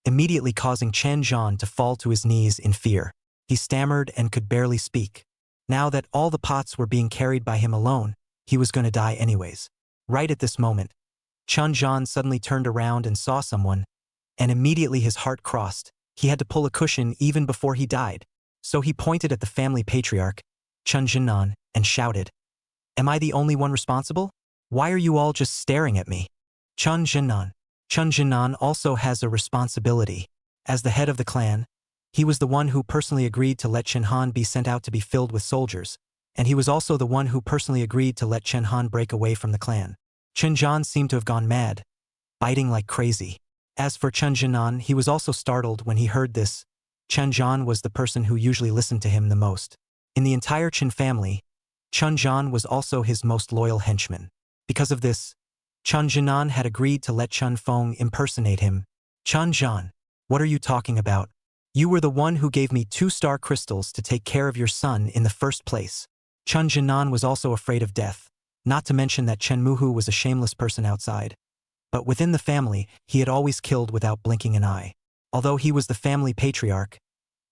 immediately causing Chun Zhan to fall to his knees in fear. He stammered and could barely speak. Now that all the pots were being carried by him alone, he was going to die anyways. Right at this moment, Chun Zhan suddenly turned around and saw someone, and immediately his heart crossed. He had to pull a cushion even before he died. So he pointed at the family patriarch, Chun Jinan, and shouted, "Am I the only one responsible? Why are you all just staring at me?" Chun Jinan. Chun Jinan also has a responsibility. As the head of the clan, he was the one who personally agreed to let Chen Han be sent out to be filled with soldiers, and he was also the one who personally agreed to let Chen Han break away from the clan. Chen Zhan seemed to have gone mad, biting like crazy. As for Chun Jinan, he was also startled when he heard this. Chun Jian was the person who usually listened to him the most. In the entire Chen family, Chun Jian was also his most loyal henchman. Because of this, Chun Jinan had agreed to let Chun Feng impersonate him. Chun Jian, what are you talking about? You were the one who gave me 2-star crystals to take care of your son in the first place. Chun Jinan was also afraid of death, not to mention that Chen Muhu was a shameless person outside. But within the family, he had always killed without blinking an eye. Although he was the family patriarch,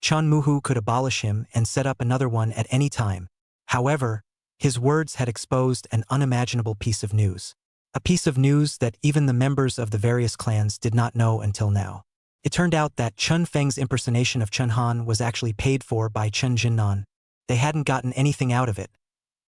Chun Muhu could abolish him and set up another one at any time. However, his words had exposed an unimaginable piece of news. A piece of news that even the members of the various clans did not know until now. It turned out that Chun Feng's impersonation of Chun Han was actually paid for by Chun Jinnan. They hadn't gotten anything out of it,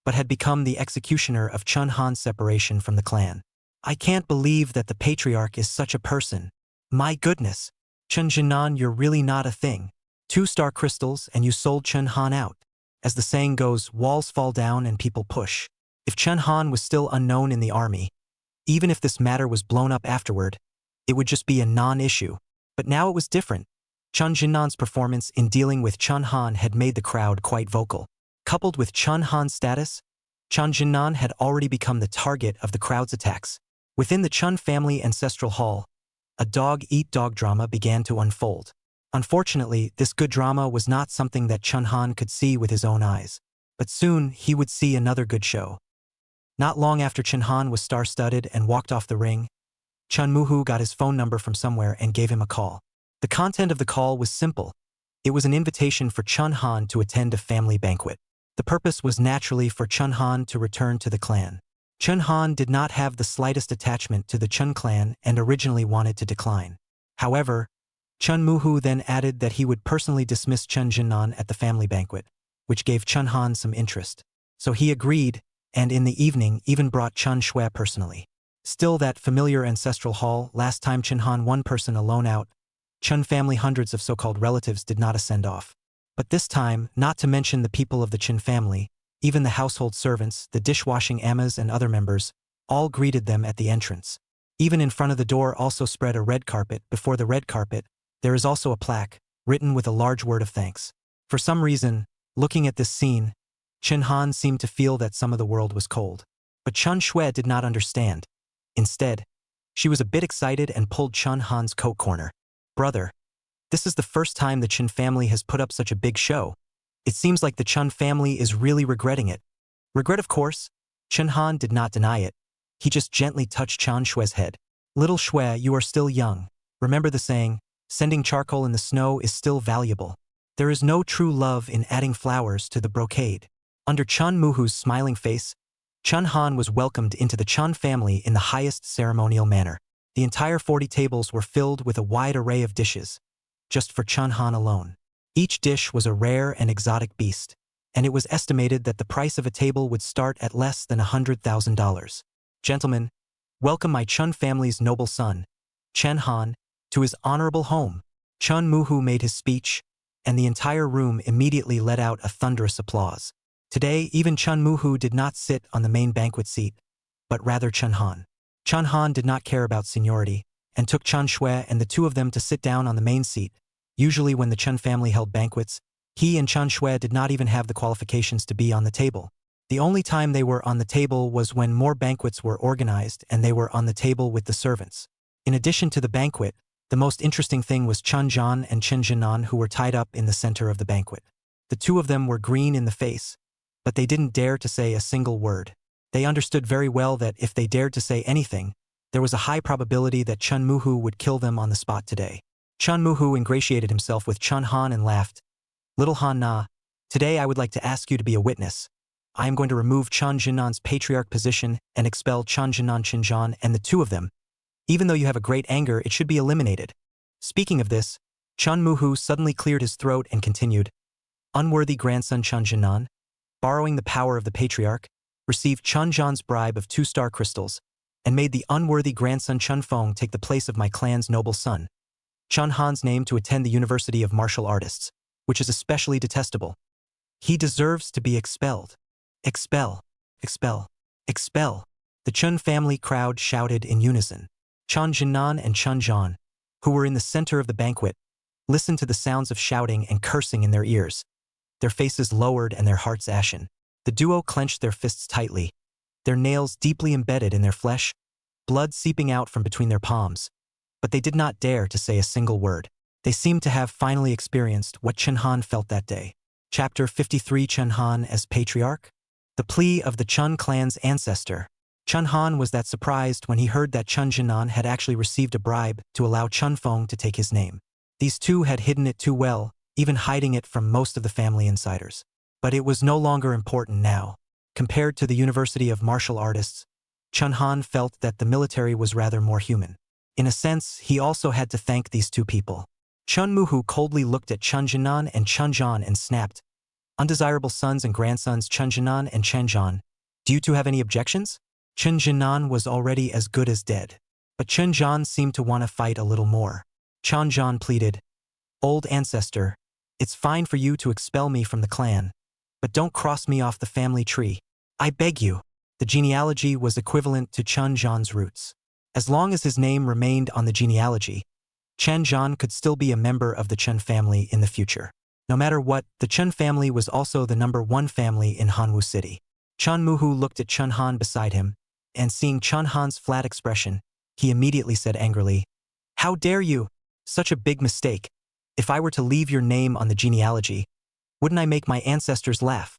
but had become the executioner of Chun Han's separation from the clan. I can't believe that the patriarch is such a person. My goodness, Chun Jinnan, you're really not a thing. 2-star crystals and you sold Chun Han out. As the saying goes, walls fall down and people push. If Chun Han was still unknown in the army, even if this matter was blown up afterward, it would just be a non-issue. But now it was different. Chun Jinnan's performance in dealing with Chun Han had made the crowd quite vocal. Coupled with Chun Han's status, Chun Jinnan had already become the target of the crowd's attacks. Within the Chun family ancestral hall, a dog-eat-dog drama began to unfold. Unfortunately, this good drama was not something that Chun Han could see with his own eyes. But soon, he would see another good show. Not long after Chun Han was star-studded and walked off the ring, Chun Muhu got his phone number from somewhere and gave him a call. The content of the call was simple. It was an invitation for Chun Han to attend a family banquet. The purpose was naturally for Chun Han to return to the clan. Chun Han did not have the slightest attachment to the Chun clan and originally wanted to decline. However, Chun Muhu then added that he would personally dismiss Chun Jinnan at the family banquet, which gave Chun Han some interest. So he agreed, and in the evening even brought Chun Shui personally. Still that familiar ancestral hall, last time Chun Han one person alone out, Chun family hundreds of so-called relatives did not ascend off. But this time, not to mention the people of the Chun family, even the household servants, the dishwashing ammas and other members, all greeted them at the entrance. Even in front of the door also spread a red carpet. Before the red carpet, there is also a plaque, written with a large word of thanks. For some reason, looking at this scene, Chun Han seemed to feel that some of the world was cold. But Chun Shui did not understand. Instead, she was a bit excited and pulled Chun Han's coat corner. Brother, this is the first time the Chun family has put up such a big show. It seems like the Chun family is really regretting it. Regret, of course. Chun Han did not deny it. He just gently touched Chun Shui's head. Little Shui, you are still young. Remember the saying, sending charcoal in the snow is still valuable. There is no true love in adding flowers to the brocade. Under Chun Muhu's smiling face, Chun Han was welcomed into the Chun family in the highest ceremonial manner. The entire 40 tables were filled with a wide array of dishes, just for Chun Han alone. Each dish was a rare and exotic beast, and it was estimated that the price of a table would start at less than $100,000. Gentlemen, welcome my Chun family's noble son, Chen Han, to his honorable home. Chun Muhu made his speech, and the entire room immediately let out a thunderous applause. Today, even Chun Muhu did not sit on the main banquet seat, but rather Chun Han. Chun Han did not care about seniority, and took Chun Shui and the two of them to sit down on the main seat. Usually when the Chun family held banquets, he and Chun Shui did not even have the qualifications to be on the table. The only time they were on the table was when more banquets were organized and they were on the table with the servants. In addition to the banquet, the most interesting thing was Chun Jian and Chun Jinan, who were tied up in the center of the banquet. The two of them were green in the face, but they didn't dare to say a single word. They understood very well that if they dared to say anything, there was a high probability that Chun Muhu would kill them on the spot today. Chun Muhu ingratiated himself with Chun Han and laughed. Little Han Na, today I would like to ask you to be a witness. I am going to remove Chun Jinnan's patriarch position and expel Chun Jinnan Chinjan and the two of them. Even though you have a great anger, it should be eliminated. Speaking of this, Chun Muhu suddenly cleared his throat and continued. Unworthy grandson Chun Jinnan, borrowing the power of the patriarch, received Chun Jan's bribe of 2-star crystals, and made the unworthy grandson Chun Feng take the place of my clan's noble son, Chun Han's name, to attend the University of Martial Artists, which is especially detestable. He deserves to be expelled. Expel, expel, expel. The Chun family crowd shouted in unison. Chun Jinnan and Chun Jian, who were in the center of the banquet, listened to the sounds of shouting and cursing in their ears, their faces lowered and their hearts ashen. The duo clenched their fists tightly, their nails deeply embedded in their flesh, blood seeping out from between their palms. But they did not dare to say a single word. They seemed to have finally experienced what Chunhan felt that day. Chapter 53, Chunhan as Patriarch? The plea of the Chun clan's ancestor. Chunhan was that surprised when he heard that Chun Jinan had actually received a bribe to allow Chun Feng to take his name. These two had hidden it too well, even hiding it from most of the family insiders. But it was no longer important now. Compared to the University of Martial Artists, Chunhan felt that the military was rather more human. In a sense, he also had to thank these two people. Chun Muhu coldly looked at Chun Jinan and Chun Zhan and snapped, "Undesirable sons and grandsons Chun Jinan and Chen Zhan, do you two have any objections?" Chun Jinan was already as good as dead. But Chen Zhan seemed to want to fight a little more. Chun Zhan pleaded, "Old ancestor, it's fine for you to expel me from the clan, but don't cross me off the family tree. I beg you." The genealogy was equivalent to Chun Zhan's roots. As long as his name remained on the genealogy, Chen Zhan could still be a member of the Chen family in the future. No matter what, the Chen family was also the #1 family in Hanwu City. Chun Muhu looked at Chun Han beside him, and seeing Chun Han's flat expression, he immediately said angrily, "How dare you? Such a big mistake. If I were to leave your name on the genealogy, wouldn't I make my ancestors laugh?"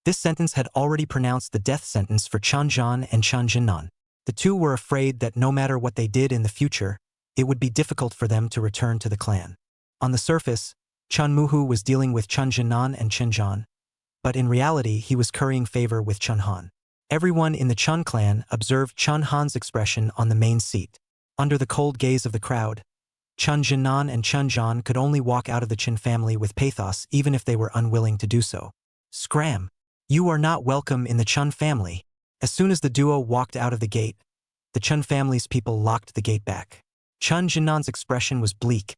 This sentence had already pronounced the death sentence for Chun Zhan and Chun Jinan. The two were afraid that no matter what they did in the future, it would be difficult for them to return to the clan. On the surface, Chun Muhu was dealing with Chun Jinan and Chen Zhan, but in reality he was currying favor with Chun Han. Everyone in the Chun clan observed Chun Han's expression on the main seat. Under the cold gaze of the crowd, Chun Jinan and Chun Zhan could only walk out of the Chen family with pathos even if they were unwilling to do so. "Scram! You are not welcome in the Chun family." As soon as the duo walked out of the gate, the Chun family's people locked the gate back. Chun Jinan's expression was bleak,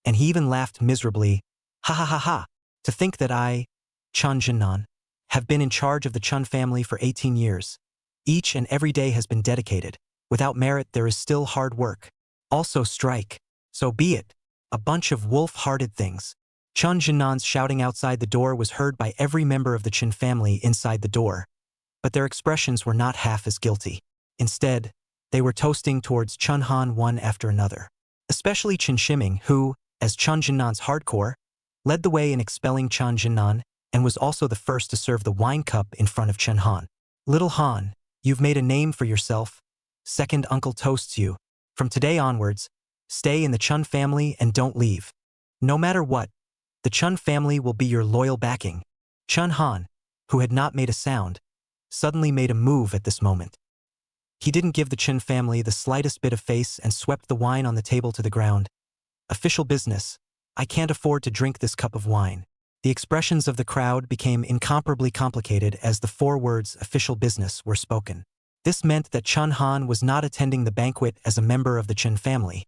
and he even laughed miserably. "Ha ha ha ha! To think that I, Chun Jinan, have been in charge of the Chun family for 18 years. Each and every day has been dedicated. Without merit there is still hard work. Also strike. So be it. A bunch of wolf-hearted things." Chun Jinan's shouting outside the door was heard by every member of the Chin family inside the door, but their expressions were not half as guilty. Instead, they were toasting towards Chun Han one after another. Especially Chen Shiming, who, as Chun Jinnan's hardcore, led the way in expelling Chun Jinnan and was also the first to serve the wine cup in front of Chen Han. "Little Han, you've made a name for yourself. Second uncle toasts you. From today onwards, stay in the Chun family and don't leave. No matter what, the Chun family will be your loyal backing." Chun Han, who had not made a sound, suddenly made a move at this moment. He didn't give the Chen family the slightest bit of face and swept the wine on the table to the ground. "Official business. I can't afford to drink this cup of wine." The expressions of the crowd became incomparably complicated as the 4 words "official business" were spoken. This meant that Chun Han was not attending the banquet as a member of the Chen family,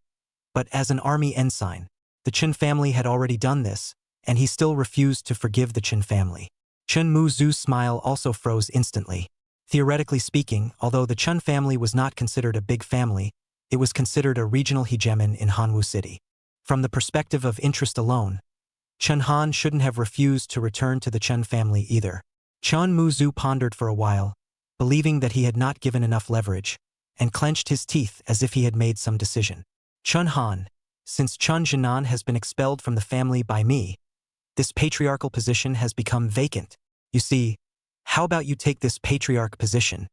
but as an army ensign. The Chen family had already done this, and he still refused to forgive the Chen family. Chen Muzu's smile also froze instantly. Theoretically speaking, although the Chun family was not considered a big family, it was considered a regional hegemon in Hanwu City. From the perspective of interest alone, Chun Han shouldn't have refused to return to the Chun family either. Chun Muzu pondered for a while, believing that he had not given enough leverage, and clenched his teeth as if he had made some decision. "Chun Han, since Chun Jinan has been expelled from the family by me, this patriarchal position has become vacant. You see, how about you take this patriarch position?"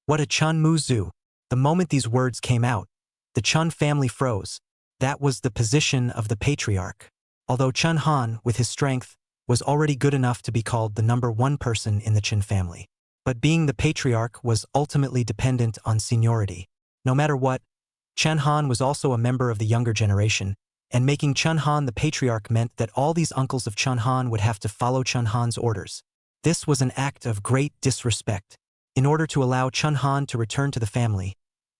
What a Chun Muzu! The moment these words came out, the Chun family froze. That was the position of the patriarch. Although Chun Han, with his strength, was already good enough to be called the #1 person in the Chin family. But being the patriarch was ultimately dependent on seniority. No matter what, Chun Han was also a member of the younger generation, and making Chun Han the patriarch meant that all these uncles of Chun Han would have to follow Chun Han's orders. This was an act of great disrespect. In order to allow Chun Han to return to the family,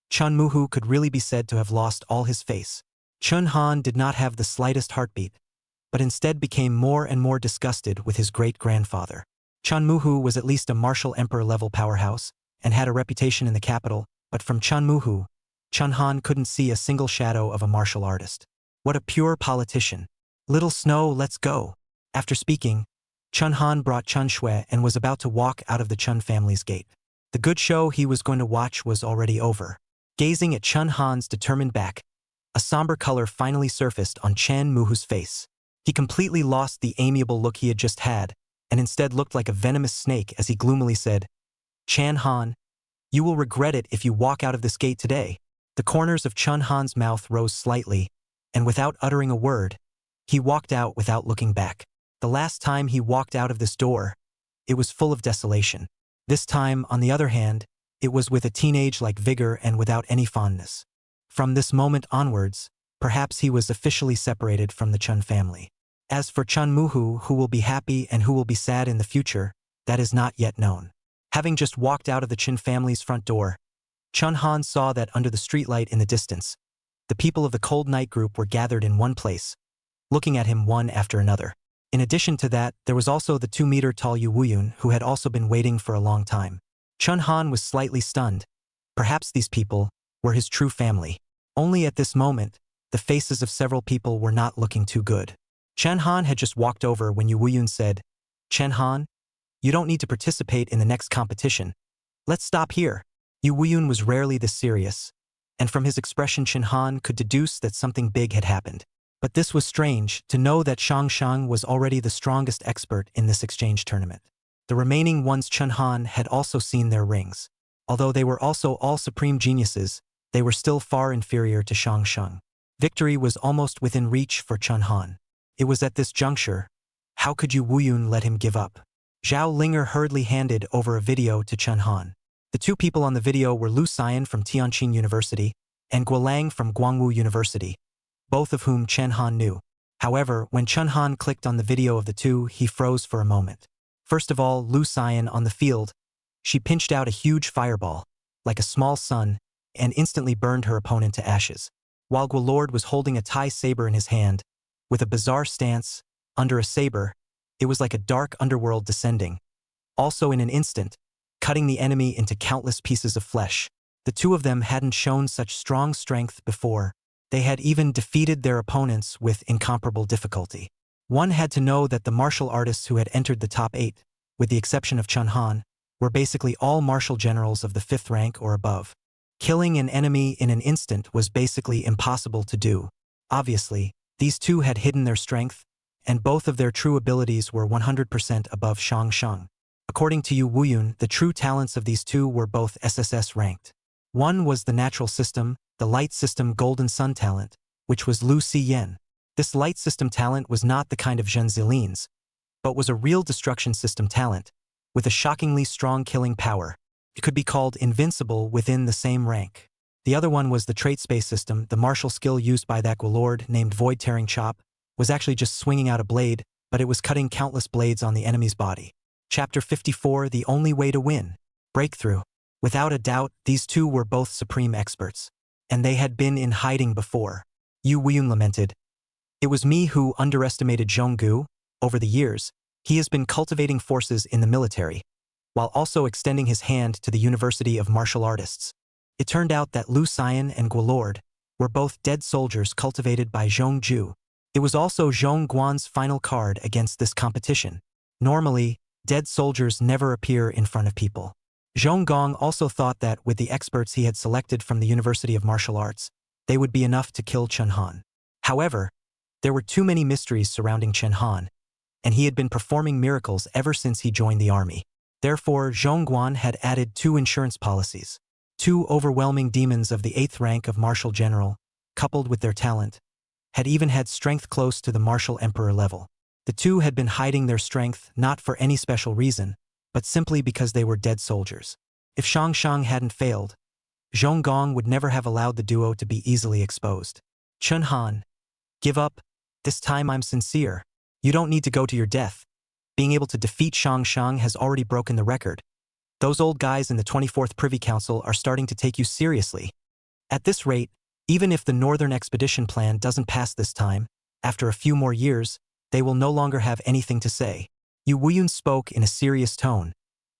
Chun Muhu could really be said to have lost all his face. Chun Han did not have the slightest heartbeat, but instead became more and more disgusted with his great-grandfather. Chun Muhu was at least a martial emperor-level powerhouse, and had a reputation in the capital, but from Chun Muhu, Chun Han couldn't see a single shadow of a martial artist. What a pure politician. Little Snow, let's go. After speaking, Chun Han brought Chun Shui and was about to walk out of the Chun family's gate. The good show he was going to watch was already over. Gazing at Chun Han's determined back, a somber color finally surfaced on Chan Muhu's face. He completely lost the amiable look he had just had, and instead looked like a venomous snake as he gloomily said, Chan Han, you will regret it if you walk out of this gate today. The corners of Chun Han's mouth rose slightly, and without uttering a word, he walked out without looking back. The last time he walked out of this door, it was full of desolation. This time, on the other hand, it was with a teenage-like vigor and without any fondness. From this moment onwards, perhaps he was officially separated from the Chun family. As for Chun Muhu, who will be happy and who will be sad in the future, that is not yet known. Having just walked out of the Chun family's front door, Chun Han saw that under the streetlight in the distance, the people of the Cold Night group were gathered in one place, looking at him one after another. In addition to that, there was also the 2-meter-tall Yu Wuyun, who had also been waiting for a long time. Chun Han was slightly stunned. Perhaps these people were his true family. Only at this moment, the faces of several people were not looking too good. Chun Han had just walked over when Yu Wuyun said, Chun Han, you don't need to participate in the next competition. Let's stop here. Yu Wuyun was rarely this serious, and from his expression Chun Han could deduce that something big had happened. But this was strange, to know that Shang Shang was already the strongest expert in this exchange tournament. The remaining ones Chun Han had also seen their rings. Although they were also all supreme geniuses, they were still far inferior to Shang Shang. Victory was almost within reach for Chun Han. It was at this juncture, how could Yu Wuyun let him give up? Zhao Linger hurriedly handed over a video to Chun Han. The two people on the video were Lu Xian from Tianjin University and Guolang from Guangwu University, both of whom Chun Han knew. However, when Chun Han clicked on the video of the two, he froze for a moment. First of all, Lu Xian on the field, she pinched out a huge fireball, like a small sun, and instantly burned her opponent to ashes. While Guolord was holding a Tai saber in his hand, with a bizarre stance, under a saber, it was like a dark underworld descending, also in an instant, cutting the enemy into countless pieces of flesh. The two of them hadn't shown such strong strength before. They had even defeated their opponents with incomparable difficulty. One had to know that the martial artists who had entered the top 8, with the exception of Chun Han, were basically all martial generals of the 5th rank or above. Killing an enemy in an instant was basically impossible to do. Obviously, these two had hidden their strength, and both of their true abilities were 100% above Shang Shang. According to Yu Wuyun, the true talents of these two were both SSS ranked. One was the natural system, the light system golden sun talent, which was Lu Xiyan. This light system talent was not the kind of Zhen Zilin's, but was a real destruction system talent, with a shockingly strong killing power. It could be called invincible within the same rank. The other one was the trait space system. The martial skill used by that Guolord, named Void Tearing Chop, was actually just swinging out a blade, but it was cutting countless blades on the enemy's body. Chapter 54, The Only Way to Win. Breakthrough. Without a doubt, these two were both supreme experts. And they had been in hiding before. Yu Wuyun lamented, It was me who underestimated Zhonggu. Over the years, he has been cultivating forces in the military, while also extending his hand to the University of Martial Artists. It turned out that Lu Xian and Guolord were both dead soldiers cultivated by Zhongju. It was also Zhong Guan's final card against this competition. Normally, dead soldiers never appear in front of people. Zhong Gong also thought that with the experts he had selected from the University of Martial Arts, they would be enough to kill Chun Han. However, there were too many mysteries surrounding Chun Han, and he had been performing miracles ever since he joined the army. Therefore, Zhong Guan had added 2 insurance policies. 2 overwhelming demons of the 8th rank of martial general, coupled with their talent, had even had strength close to the martial emperor level. The two had been hiding their strength not for any special reason, but simply because they were dead soldiers. If Shang Shang hadn't failed, Zhong Gong would never have allowed the duo to be easily exposed. Chun Han, give up. This time I'm sincere. You don't need to go to your death. Being able to defeat Shang Shang has already broken the record. Those old guys in the 24th Privy Council are starting to take you seriously. At this rate, even if the Northern Expedition plan doesn't pass this time, after a few more years, they will no longer have anything to say. Yu Wuyun spoke in a serious tone,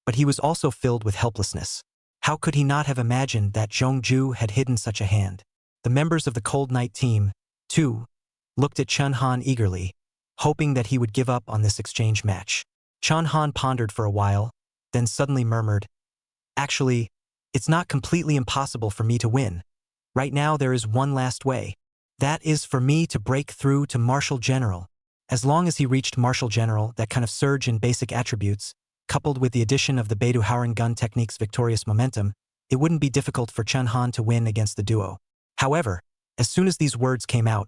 but he was also filled with helplessness. How could he not have imagined that Zhongju had hidden such a hand? The members of the Cold Night team, too, looked at Chun Han eagerly. hoping that he would give up on this exchange match. Chun Han pondered for a while, then suddenly murmured, "Actually, it's not completely impossible for me to win. Right now there is one last way. That is for me to break through to Marshal General." As long as he reached Marshal General, that kind of surge in basic attributes, coupled with the addition of the Beidou Howren gun technique's victorious momentum, it wouldn't be difficult for Chun Han to win against the duo. However, as soon as these words came out,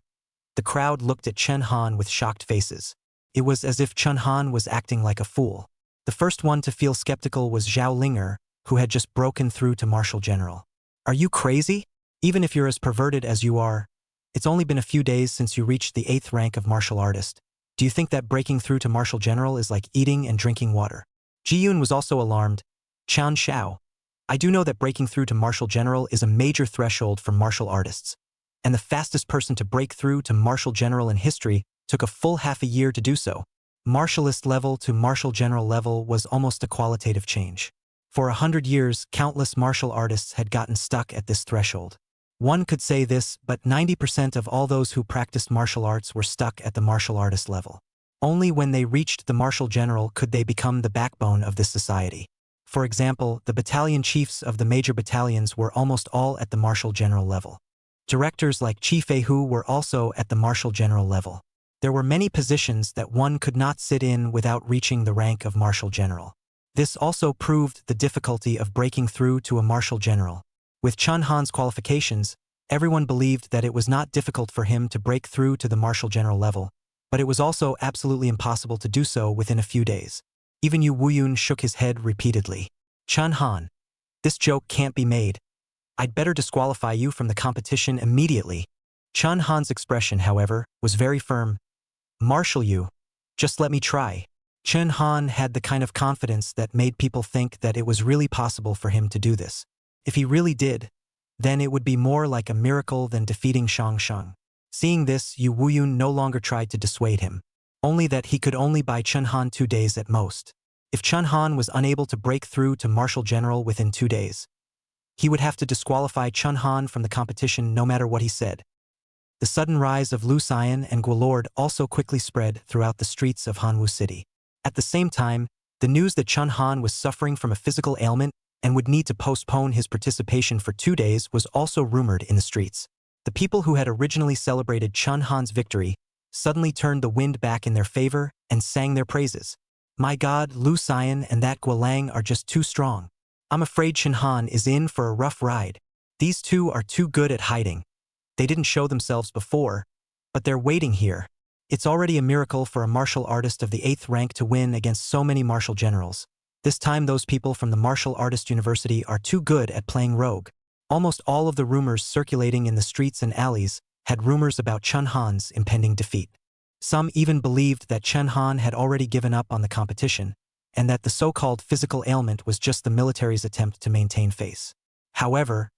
the crowd looked at Chun Han with shocked faces. It was as if Chun Han was acting like a fool. The first one to feel skeptical was Zhao Linger, who had just broken through to Marshal General. "Are you crazy? Even if you're as perverted as you are, it's only been a few days since you reached the 8th rank of martial artist. Do you think that breaking through to Marshal General is like eating and drinking water?" Ji-Yun was also alarmed. "Chan Xiao, I do know that breaking through to Marshal General is a major threshold for martial artists, and the fastest person to break through to Marshal General in history took a full half a year to do so. Martialist level to Marshal General level was almost a qualitative change. For 100 years, countless martial artists had gotten stuck at this threshold. One could say this, but 90% of all those who practiced martial arts were stuck at the martial artist level. Only when they reached the Marshal General could they become the backbone of this society. For example, the battalion chiefs of the major battalions were almost all at the Marshal General level. Directors like Chi Fei-hu were also at the Marshal General level. There were many positions that one could not sit in without reaching the rank of Marshal General. This also proved the difficulty of breaking through to a Marshal General. With Chun Han's qualifications, everyone believed that it was not difficult for him to break through to the Marshal General level, but it was also absolutely impossible to do so within a few days. Even Yu Wuyun shook his head repeatedly. "Chun Han, this joke can't be made. I'd better disqualify you from the competition immediately." Chun Han's expression, however, was very firm. "Marshal you. Just let me try." Chun Han had the kind of confidence that made people think that it was really possible for him to do this. If he really did, then it would be more like a miracle than defeating Shang Sheng. Seeing this, Yu Wuyun no longer tried to dissuade him. Only that he could only buy Chun Han 2 days at most. If Chun Han was unable to break through to Marshal General within 2 days, he would have to disqualify Chun Han from the competition no matter what he said. The sudden rise of Lu Xian and Guilord also quickly spread throughout the streets of Hanwu City. At the same time, the news that Chun Han was suffering from a physical ailment and would need to postpone his participation for 2 days was also rumored in the streets. The people who had originally celebrated Chun Han's victory suddenly turned the wind back in their favor and sang their praises. "My God, Lu Xian and that Guilang are just too strong. I'm afraid Chun Han is in for a rough ride. These two are too good at hiding. They didn't show themselves before, but they're waiting here. It's already a miracle for a martial artist of the 8th rank to win against so many martial generals. This time those people from the Martial Artist University are too good at playing rogue." Almost all of the rumors circulating in the streets and alleys had rumors about Chun Han's impending defeat. Some even believed that Chun Han had already given up on the competition, and that the so-called physical ailment was just the military's attempt to maintain face. However,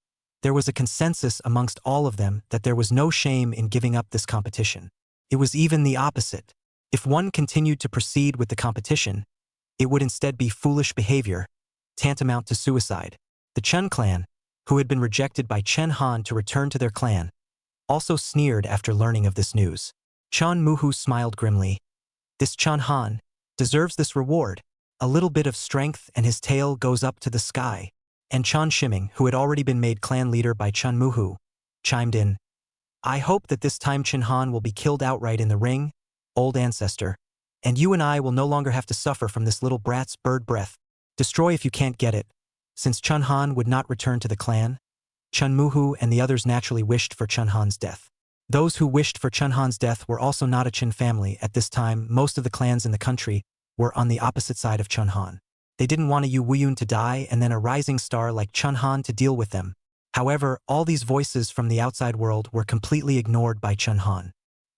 there was a consensus amongst all of them that there was no shame in giving up this competition. It was even the opposite. If one continued to proceed with the competition, it would instead be foolish behavior, tantamount to suicide. The Chun clan, who had been rejected by Chun Han to return to their clan, also sneered after learning of this news. Chun Muhu smiled grimly. "This Chun Han deserves this reward. A little bit of strength and his tail goes up to the sky." And Chun Shiming, who had already been made clan leader by Chun Muhu, chimed in. "I hope that this time Chun Han will be killed outright in the ring, old ancestor, and you and I will no longer have to suffer from this little brat's bird breath. Destroy if you can't get it." Since Chun Han would not return to the clan, Chun Muhu and the others naturally wished for Chun Han's death. Those who wished for Chun Han's death were also not a Chun family. At this time, most of the clans in the country were on the opposite side of Chun Han. They didn't want a Yu Wuyun to die and then a rising star like Chun Han to deal with them. However, all these voices from the outside world were completely ignored by Chun Han.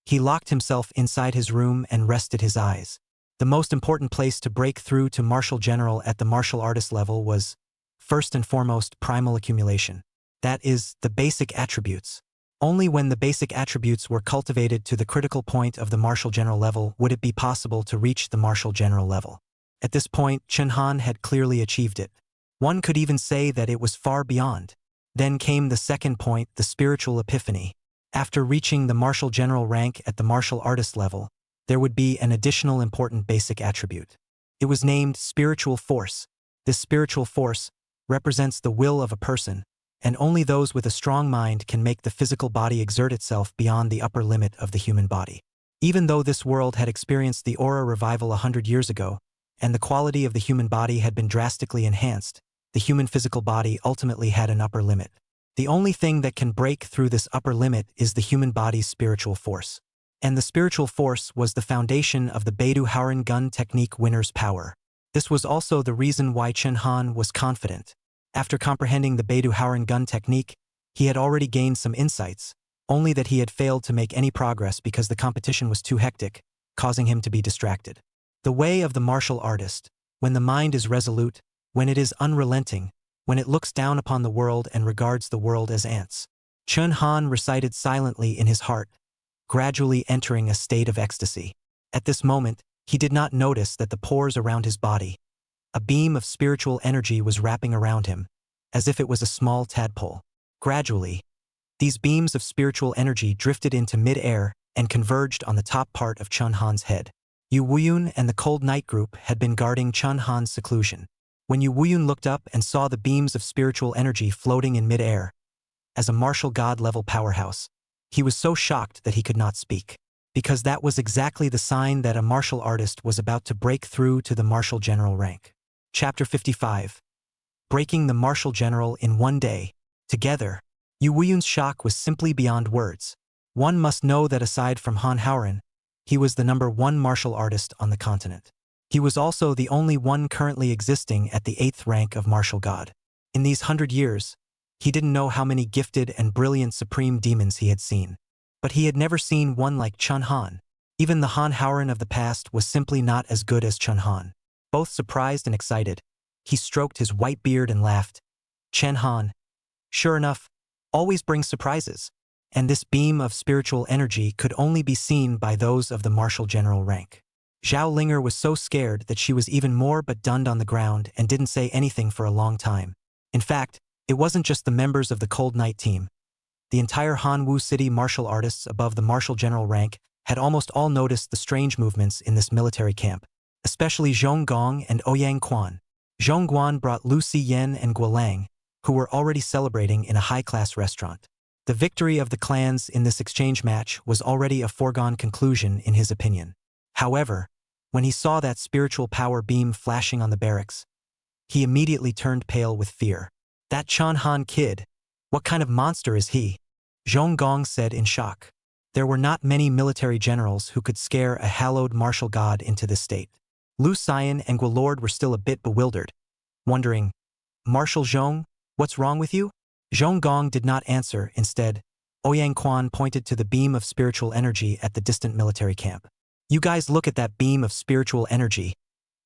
He locked himself inside his room and rested his eyes. The most important place to break through to Marshal General at the martial artist level was, first and foremost, primal accumulation. That is, the basic attributes. Only when the basic attributes were cultivated to the critical point of the Marshal General level would it be possible to reach the Marshal General level. At this point, Chun Han had clearly achieved it. One could even say that it was far beyond. Then came the second point, the spiritual epiphany. After reaching the Marshal General rank at the martial artist level, there would be an additional important basic attribute. It was named spiritual force. This spiritual force represents the will of a person, and only those with a strong mind can make the physical body exert itself beyond the upper limit of the human body. Even though this world had experienced the aura revival 100 years ago, and the quality of the human body had been drastically enhanced, the human physical body ultimately had an upper limit. The only thing that can break through this upper limit is the human body's spiritual force. And the spiritual force was the foundation of the Beidou Howren gun technique winner's power. This was also the reason why Chen Han was confident. After comprehending the Beidou Howren gun technique, he had already gained some insights, only that he had failed to make any progress because the competition was too hectic, causing him to be distracted. The way of the martial artist, when the mind is resolute, when it is unrelenting, when it looks down upon the world and regards the world as ants. Chen Han recited silently in his heart, gradually entering a state of ecstasy. At this moment, he did not notice that the pores around his body, a beam of spiritual energy was wrapping around him, as if it was a small tadpole. Gradually, these beams of spiritual energy drifted into mid-air and converged on the top part of Chen Han's head. Yu Wuyun and the Cold Night Group had been guarding Chen Han's seclusion. When Yu Wuyun looked up and saw the beams of spiritual energy floating in mid-air, as a martial god-level powerhouse, he was so shocked that he could not speak, because that was exactly the sign that a martial artist was about to break through to the martial general rank. Chapter 55. Breaking the martial general in one day. Together, Yu Wuyun's shock was simply beyond words. One must know that aside from Han Howren, he was the #1 martial artist on the continent. He was also the only one currently existing at the 8th rank of martial god. In these 100 years, he didn't know how many gifted and brilliant supreme demons he had seen. But he had never seen one like Chen Han. Even the Han Howren of the past was simply not as good as Chen Han. Both surprised and excited, he stroked his white beard and laughed. Chen Han, sure enough, always brings surprises. And this beam of spiritual energy could only be seen by those of the martial general rank. Zhao Linger was so scared that she was even more but stunned on the ground and didn't say anything for a long time. In fact, it wasn't just the members of the Cold Night team. The entire Hanwu City martial artists above the martial general rank had almost all noticed the strange movements in this military camp, especially Zhong Gong and Ouyang Quan. Zhong Guan brought Lu Xiyen and Guolang, who were already celebrating in a high-class restaurant. The victory of the clans in this exchange match was already a foregone conclusion in his opinion. However, when he saw that spiritual power beam flashing on the barracks, he immediately turned pale with fear. That Chen Han kid, what kind of monster is he? Zhong Gong said in shock. There were not many military generals who could scare a hallowed martial god into this state. Lu Xian and Guolord were still a bit bewildered, wondering, Marshal Zhong, what's wrong with you? Zhong Gong did not answer. Instead, Ouyang Quan pointed to the beam of spiritual energy at the distant military camp. You guys look at that beam of spiritual energy.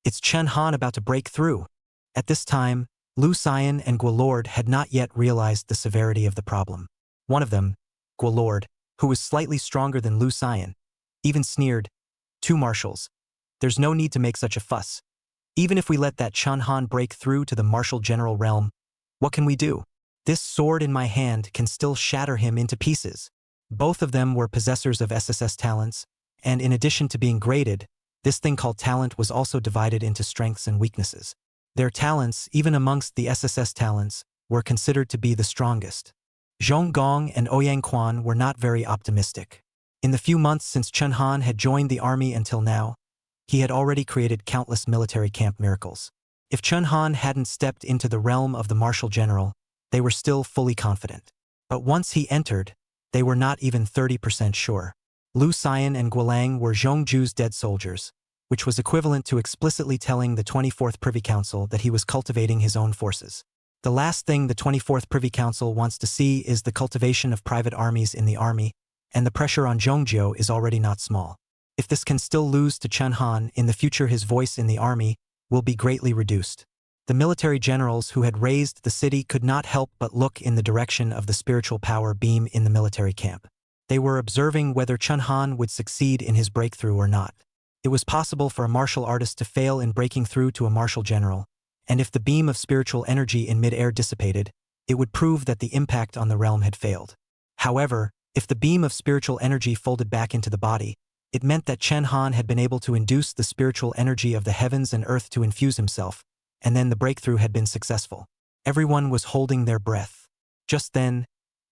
It's Chen Han about to break through. At this time, Lu Xian and Guolord had not yet realized the severity of the problem. One of them, Guolord, who was slightly stronger than Lu Xian, even sneered, "Two marshals. There's no need to make such a fuss. Even if we let that Chen Han break through to the martial general realm, what can we do? This sword in my hand can still shatter him into pieces." Both of them were possessors of SSS talents, and in addition to being graded, this thing called talent was also divided into strengths and weaknesses. Their talents, even amongst the SSS talents, were considered to be the strongest. Zhong Gong and Ouyang Quan were not very optimistic. In the few months since Chen Han had joined the army until now, he had already created countless military camp miracles. If Chen Han hadn't stepped into the realm of the martial general, they were still fully confident. But once he entered, they were not even 30% sure. Lu Xian and Guolang were Zhongju's dead soldiers, which was equivalent to explicitly telling the 24th Privy Council that he was cultivating his own forces. The last thing the 24th Privy Council wants to see is the cultivation of private armies in the army, and the pressure on Zhongjiu is already not small. If this can still lose to Chen Han, in the future his voice in the army will be greatly reduced. The military generals who had raised the city could not help but look in the direction of the spiritual power beam in the military camp. They were observing whether Chen Han would succeed in his breakthrough or not. It was possible for a martial artist to fail in breaking through to a martial general, and if the beam of spiritual energy in mid-air dissipated, it would prove that the impact on the realm had failed. However, if the beam of spiritual energy folded back into the body, It meant that Chen Han had been able to induce the spiritual energy of the heavens and earth to infuse himself, and then the breakthrough had been successful. Everyone was holding their breath. Just then,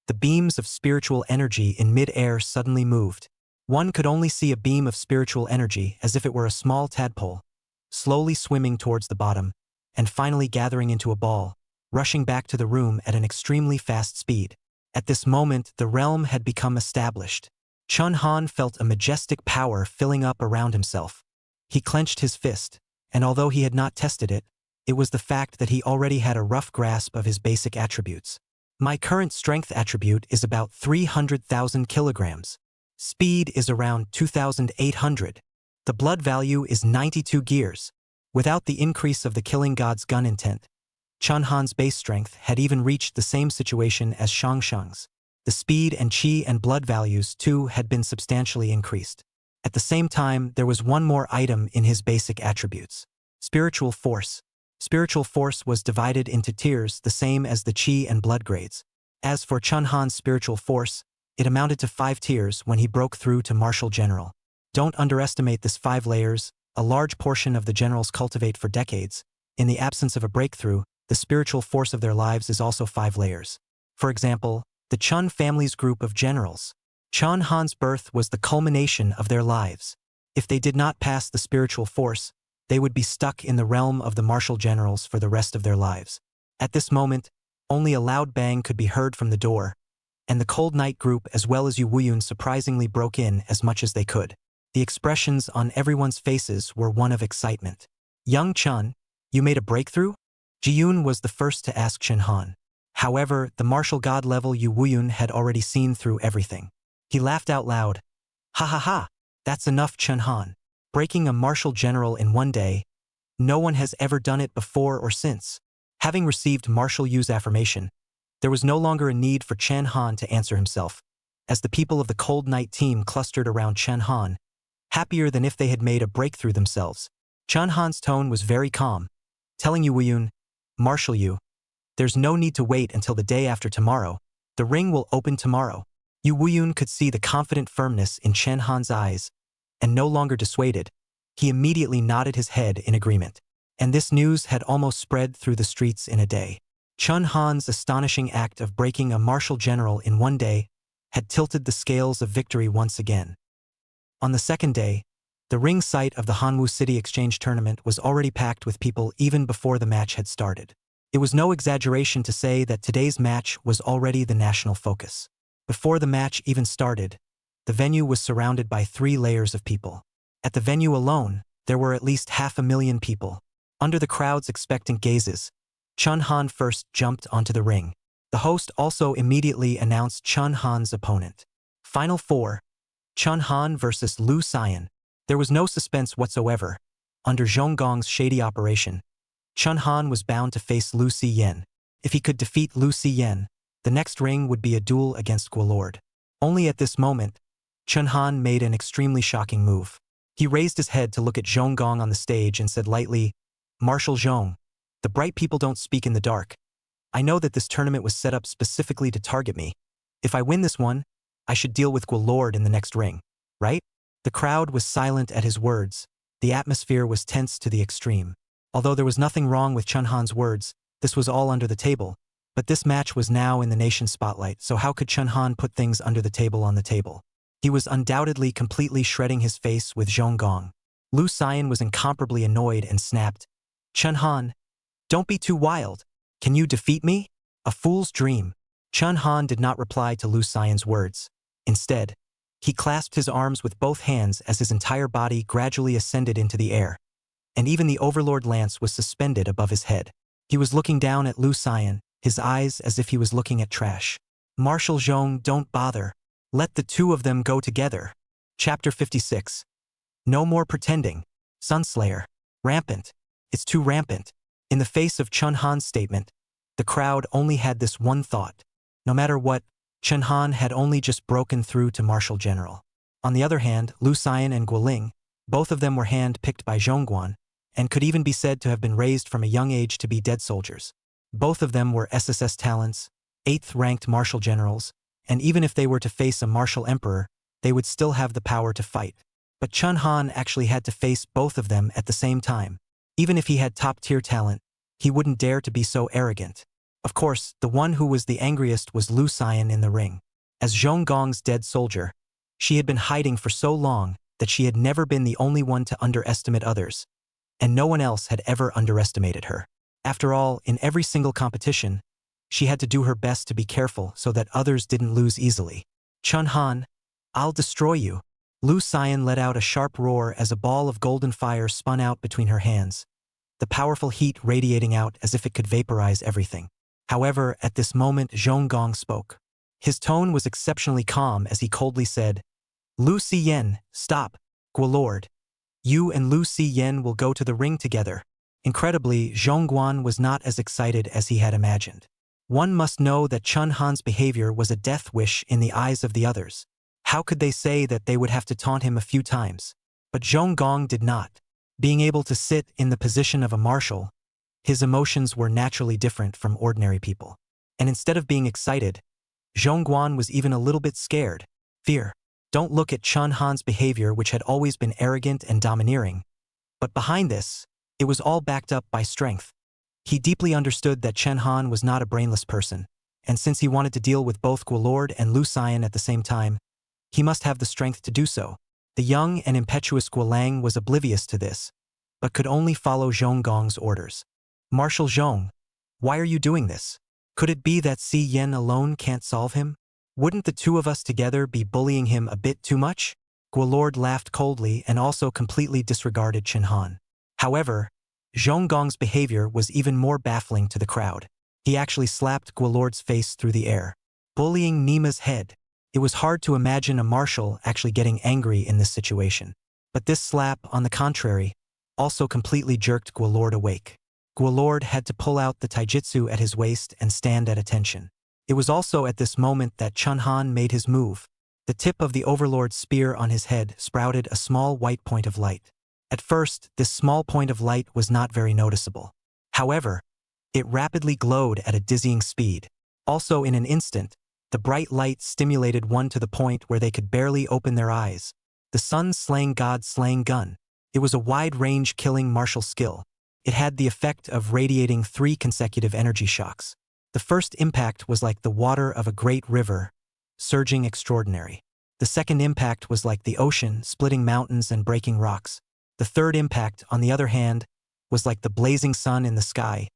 the beams of spiritual energy in mid-air suddenly moved. One could only see a beam of spiritual energy as if it were a small tadpole, slowly swimming towards the bottom, and finally gathering into a ball, rushing back to the room at an extremely fast speed. At this moment, the realm had become established. Chen Han felt a majestic power filling up around himself. He clenched his fist, and although he had not tested it, it was the fact that he already had a rough grasp of his basic attributes. My current strength attribute is about 300,000 kilograms. Speed is around 2,800. The blood value is 92 gears. Without the increase of the killing god's gun intent, Chen Han's base strength had even reached the same situation as Shang Shang's. The speed and qi and blood values, too, had been substantially increased. At the same time, there was one more item in his basic attributes: spiritual force. Spiritual force was divided into tiers the same as the qi and blood grades. As for Chen Han's spiritual force, it amounted to 5 tiers when he broke through to Marshal General. Don't underestimate this 5 layers. A large portion of the generals cultivate for decades. In the absence of a breakthrough, the spiritual force of their lives is also 5 layers. For example, the Chun family's group of generals. Chen Han's birth was the culmination of their lives. If they did not pass the spiritual force, they would be stuck in the realm of the martial generals for the rest of their lives. At this moment, only a loud bang could be heard from the door, and the Cold Night group as well as Yu Wuyun surprisingly broke in as much as they could. The expressions on everyone's faces were one of excitement. "Young Chun, you made a breakthrough?" Jiyun was the first to ask Chen Han. However, the martial god level Yu Wuyun had already seen through everything. He laughed out loud. "Ha ha ha, that's enough, Chen Han. Breaking a martial general in one day, no one has ever done it before or since." Having received Marshal Yu's affirmation, there was no longer a need for Chen Han to answer himself, as the people of the Cold Night team clustered around Chen Han, happier than if they had made a breakthrough themselves. Chen Han's tone was very calm, telling Yu Wuyun, "Marshal Yu, there's no need to wait until the day after tomorrow. The ring will open tomorrow." Yu Wuyun could see the confident firmness in Chen Han's eyes, and no longer dissuaded, he immediately nodded his head in agreement. And this news had almost spread through the streets in a day. Chen Han's astonishing act of breaking a martial general in one day had tilted the scales of victory once again. On the second day, the ring site of the Hanwu City Exchange Tournament was already packed with people even before the match had started. It was no exaggeration to say that today's match was already the national focus. Before the match even started, the venue was surrounded by 3 layers of people. At the venue alone, there were at least 500,000 people. Under the crowd's expectant gazes, Chen Han first jumped onto the ring. The host also immediately announced Chen Han's opponent. Final 4, Chen Han versus Lu Xian. There was no suspense whatsoever. Under Zhonggong's shady operation, Chen Han was bound to face Lu Xian. If he could defeat Lu Xian, the next ring would be a duel against Guilord. Only at this moment, Chen Han made an extremely shocking move. He raised his head to look at Zhonggong on the stage and said lightly, "Marshal Zhong, the bright people don't speak in the dark. I know that this tournament was set up specifically to target me. If I win this one, I should deal with Guilord in the next ring, right?" The crowd was silent at his words. The atmosphere was tense to the extreme. Although there was nothing wrong with Chen Han's words, this was all under the table. But this match was now in the nation's spotlight, so how could Chen Han put things under the table on the table? He was undoubtedly completely shredding his face with Zhonggong. Lu Xian was incomparably annoyed and snapped, "Chen Han, don't be too wild. Can you defeat me? A fool's dream." Chen Han did not reply to Lu Xian's words. Instead, he clasped his arms with both hands as his entire body gradually ascended into the air, and even the Overlord lance was suspended above his head. He was looking down at Lu Xian, his eyes as if he was looking at trash. "Marshal Zhong, don't bother. Let the two of them go together." Chapter 56. No more pretending. Sunslayer. Rampant. It's too rampant. In the face of Chen Han's statement, the crowd only had this one thought. No matter what, Chen Han had only just broken through to Marshal General. On the other hand, Lu Xian and Guoling, both of them were hand-picked by Zhongguan, and could even be said to have been raised from a young age to be dead soldiers. Both of them were SSS talents, 8th-ranked martial generals, and even if they were to face a martial emperor, they would still have the power to fight. But Chun Han actually had to face both of them at the same time. Even if he had top-tier talent, he wouldn't dare to be so arrogant. Of course, the one who was the angriest was Lu Xian in the ring. As Zhong Gong's dead soldier, she had been hiding for so long that she had never been the only one to underestimate others, and no one else had ever underestimated her. After all, in every single competition, she had to do her best to be careful so that others didn't lose easily. Chun Han, I'll destroy you. Lu Xian let out a sharp roar as a ball of golden fire spun out between her hands, the powerful heat radiating out as if it could vaporize everything. However, at this moment Zhong Gong spoke. His tone was exceptionally calm as he coldly said, Lu Xian, stop, Guilord. You and Lu Xian will go to the ring together. Incredibly, Zhongguan was not as excited as he had imagined. One must know that Chun Han's behavior was a death wish in the eyes of the others. How could they say that they would have to taunt him a few times? But Zhong Gong did not. Being able to sit in the position of a marshal, his emotions were naturally different from ordinary people. And instead of being excited, Zhongguan was even a little bit scared. Fear. Don't look at Chun Han's behavior, which had always been arrogant and domineering. But behind this, it was all backed up by strength. He deeply understood that Chun Han was not a brainless person, and since he wanted to deal with both Guilord and Lu Xian at the same time, he must have the strength to do so. The young and impetuous Guilang was oblivious to this, but could only follow Zhong Gong's orders. Marshal Zhong, why are you doing this? Could it be that Si Yen alone can't solve him? Wouldn't the two of us together be bullying him a bit too much? Guilord laughed coldly and also completely disregarded Chun Han. However, Zhong Gong's behavior was even more baffling to the crowd. He actually slapped Guilord's face through the air, bullying Nima's head. It was hard to imagine a marshal actually getting angry in this situation. But this slap, on the contrary, also completely jerked Guilord awake. Guilord had to pull out the taijutsu at his waist and stand at attention. It was also at this moment that Chun Han made his move. The tip of the Overlord's spear on his head sprouted a small white point of light. At first, this small point of light was not very noticeable. However, it rapidly glowed at a dizzying speed. Also in an instant, the bright light stimulated one to the point where they could barely open their eyes. The sun-slaying god-slaying gun. It was a wide-range killing martial skill. It had the effect of radiating 3 consecutive energy shocks. The first impact was like the water of a great river, surging extraordinary. The second impact was like the ocean, splitting mountains and breaking rocks. The third impact, on the other hand, was like the blazing sun in the sky,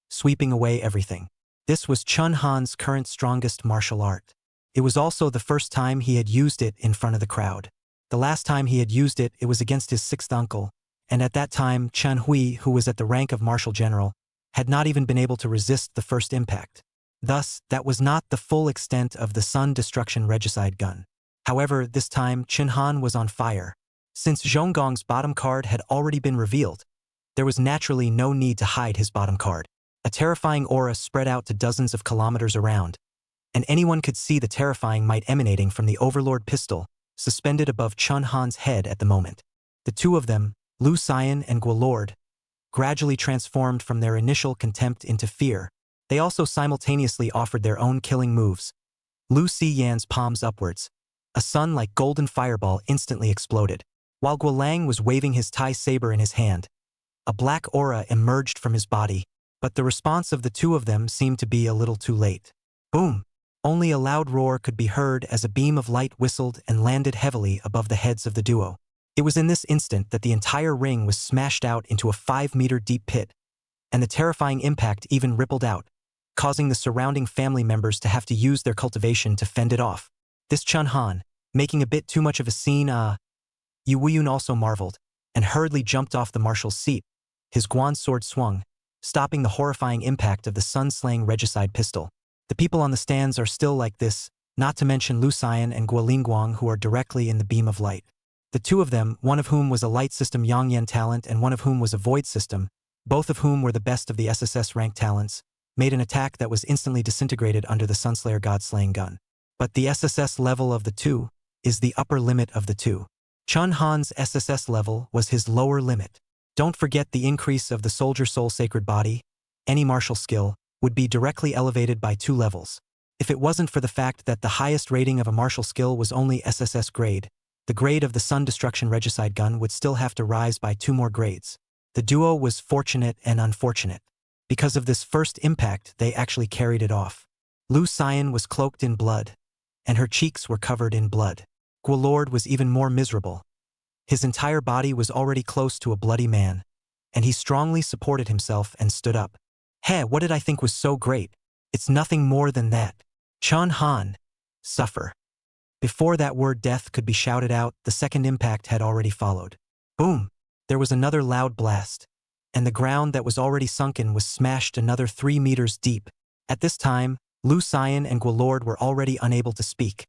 sweeping away everything. This was Chun Han's current strongest martial art. It was also the first time he had used it in front of the crowd. The last time he had used it, it was against his 6th uncle, and at that time Chen Hui, who was at the rank of Marshal General, had not even been able to resist the first impact. Thus, that was not the full extent of the Sun Destruction Regicide gun. However, this time Chun Han was on fire. Since Zhong Gong's bottom card had already been revealed, there was naturally no need to hide his bottom card. A terrifying aura spread out to dozens of kilometers around, and anyone could see the terrifying might emanating from the Overlord pistol, suspended above Chun Han's head at the moment. The two of them, Lu Xian and Guilord, gradually transformed from their initial contempt into fear. They also simultaneously offered their own killing moves. Lu Xian's palms upwards. A sun-like golden fireball instantly exploded. While Guilang was waving his Tai saber in his hand, a black aura emerged from his body, but the response of the two of them seemed to be a little too late. Boom! Only a loud roar could be heard as a beam of light whistled and landed heavily above the heads of the duo. It was in this instant that the entire ring was smashed out into a 5-meter deep pit, and the terrifying impact even rippled out, causing the surrounding family members to have to use their cultivation to fend it off. This Chun Han, making a bit too much of a scene, Yu Weiyun also marveled, and hurriedly jumped off the marshal's seat. His Guan sword swung, stopping the horrifying impact of the sun-slaying regicide pistol. The people on the stands are still like this, not to mention Lu Xian and Guolinguang, who are directly in the beam of light. The two of them, one of whom was a light system Yangyan talent and one of whom was a void system, both of whom were the best of the SSS rank talents, made an attack that was instantly disintegrated under the Sunslayer God-slaying gun. But the SSS level of the two is the upper limit of the two. Chun Han's SSS level was his lower limit. Don't forget the increase of the Soldier Soul Sacred Body, any martial skill, would be directly elevated by 2 levels. If it wasn't for the fact that the highest rating of a martial skill was only SSS grade, The grade of the Sun Destruction Regicide gun would still have to rise by 2 more grades. The duo was fortunate and unfortunate. Because of this first impact, they actually carried it off. Lu Xian was cloaked in blood, and her cheeks were covered in blood. Guilord was even more miserable. His entire body was already close to a bloody man, and he strongly supported himself and stood up. Hey, what did I think was so great? It's nothing more than that. Chun Han. Suffer. Before that word death could be shouted out, the second impact had already followed. Boom! There was another loud blast, and the ground that was already sunken was smashed another 3 meters deep. At this time, Lu Xian and Guilord were already unable to speak.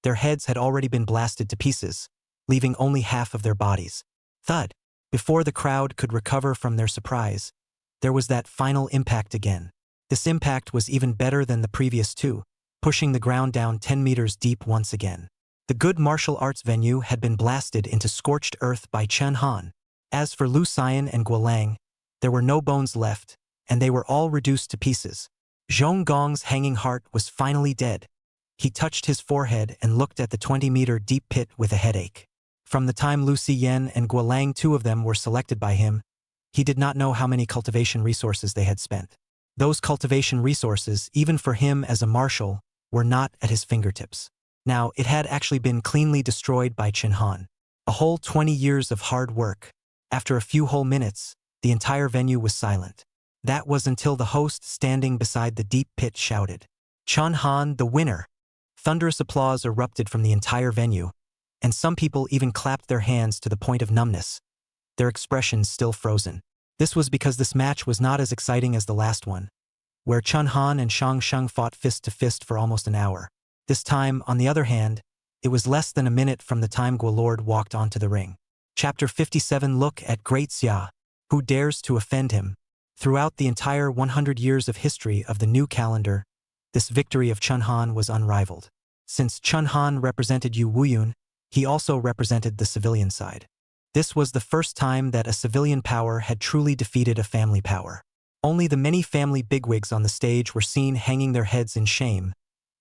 Their heads had already been blasted to pieces, leaving only half of their bodies. Thud! Before the crowd could recover from their surprise, there was that final impact again. This impact was even better than the previous 2, pushing the ground down 10 meters deep once again. The good martial arts venue had been blasted into scorched earth by Chun Han. As for Lu Xian and Guilang, there were no bones left, and they were all reduced to pieces. Zhong Gong's hanging heart was finally dead. He touched his forehead and looked at the 20-meter deep pit with a headache. From the time Lu Xian and Guilang, 2 of them, were selected by him, he did not know how many cultivation resources they had spent. Those cultivation resources, even for him as a marshal, were not at his fingertips. Now, it had actually been cleanly destroyed by Chun Han. A whole 20 years of hard work. After a few whole minutes, the entire venue was silent. That was until the host standing beside the deep pit shouted, "Chun Han, the winner!" Thunderous applause erupted from the entire venue, and some people even clapped their hands to the point of numbness, their expressions still frozen. This was because this match was not as exciting as the last one, where Chun Han and Shang Sheng fought fist to fist for almost an hour. This time, on the other hand, it was less than a minute from the time Guilord walked onto the ring. Chapter 57. Look at Great Xia. Who dares to offend him? Throughout the entire 100 years of history of the new calendar, this victory of Chun Han was unrivaled. Since Chun Han represented Yu Wuyun, he also represented the civilian side. This was the first time that a civilian power had truly defeated a family power. Only the many family bigwigs on the stage were seen hanging their heads in shame,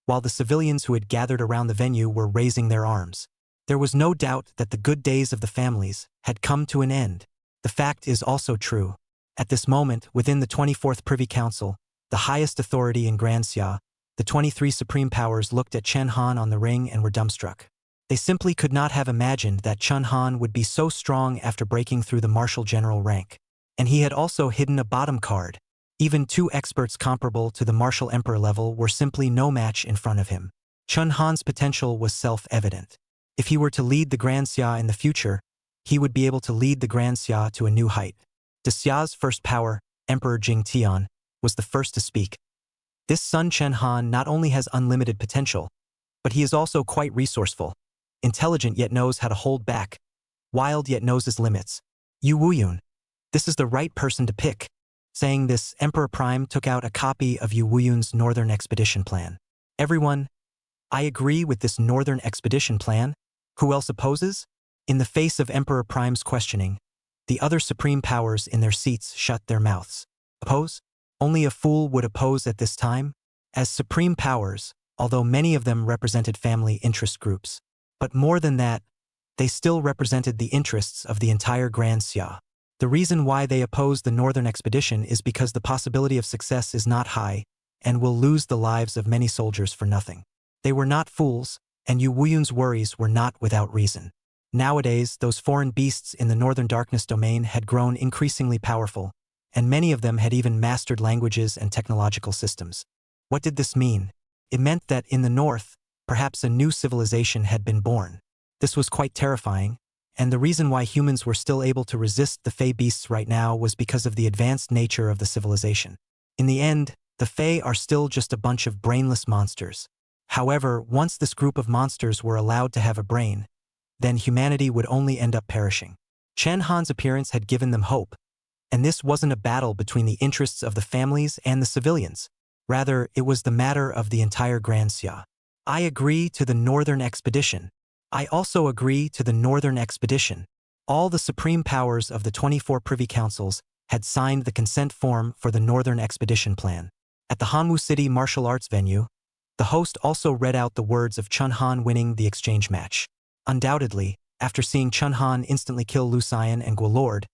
while the civilians who had gathered around the venue were raising their arms. There was no doubt that the good days of the families had come to an end. The fact is also true. At this moment, within the 24th Privy Council, the highest authority in Grand Xia, the 23 supreme powers looked at Chun Han on the ring and were dumbstruck. They simply could not have imagined that Chun Han would be so strong after breaking through the marshal general rank. And he had also hidden a bottom card. Even 2 experts comparable to the marshal emperor level were simply no match in front of him. Chun Han's potential was self-evident. If he were to lead the Grand Xia in the future, he would be able to lead the Grand Xia to a new height. De Xia's first power, Emperor Jing Tian, was the first to speak. This son Chun Han not only has unlimited potential, but he is also quite resourceful, intelligent yet knows how to hold back, wild yet knows his limits. Yu Wuyun. This is the right person to pick. Saying this, Emperor Prime took out a copy of Yu Wuyun's Northern Expedition Plan. Everyone, I agree with this Northern Expedition Plan. Who else opposes? In the face of Emperor Prime's questioning, the other supreme powers in their seats shut their mouths. Oppose? Only a fool would oppose at this time. As supreme powers, although many of them represented family interest groups, but more than that, they still represented the interests of the entire Grand Xia. The reason why they oppose the Northern Expedition is because the possibility of success is not high and will lose the lives of many soldiers for nothing. They were not fools, and Yu Wuyun's worries were not without reason. Nowadays, those foreign beasts in the Northern Darkness domain had grown increasingly powerful, and many of them had even mastered languages and technological systems. What did this mean? It meant that in the north, perhaps a new civilization had been born. This was quite terrifying, and the reason why humans were still able to resist the Fey beasts right now was because of the advanced nature of the civilization. In the end, the Fey are still just a bunch of brainless monsters. However, once this group of monsters were allowed to have a brain, then humanity would only end up perishing. Chun Han's appearance had given them hope, and this wasn't a battle between the interests of the families and the civilians. Rather, it was the matter of the entire Grand Xia. I agree to the Northern Expedition. I also agree to the Northern Expedition. All the supreme powers of the 24 Privy Councils had signed the consent form for the Northern Expedition Plan. At the Hanwu City martial arts venue, the host also read out the words of Chun Han winning the exchange match. Undoubtedly, after seeing Chun Han instantly kill Lu Xian and Guo Lord,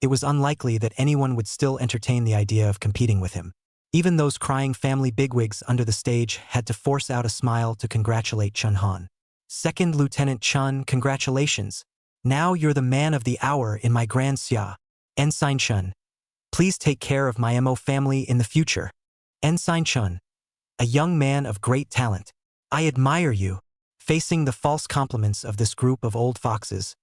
it was unlikely that anyone would still entertain the idea of competing with him. Even those crying family bigwigs under the stage had to force out a smile to congratulate Chun Han. Second Lieutenant Chun, congratulations. Now you're the man of the hour in my Grand Xia. Ensign Chun. Please take care of my Mo family in the future. Ensign Chun. A young man of great talent. I admire you. Facing the false compliments of this group of old foxes,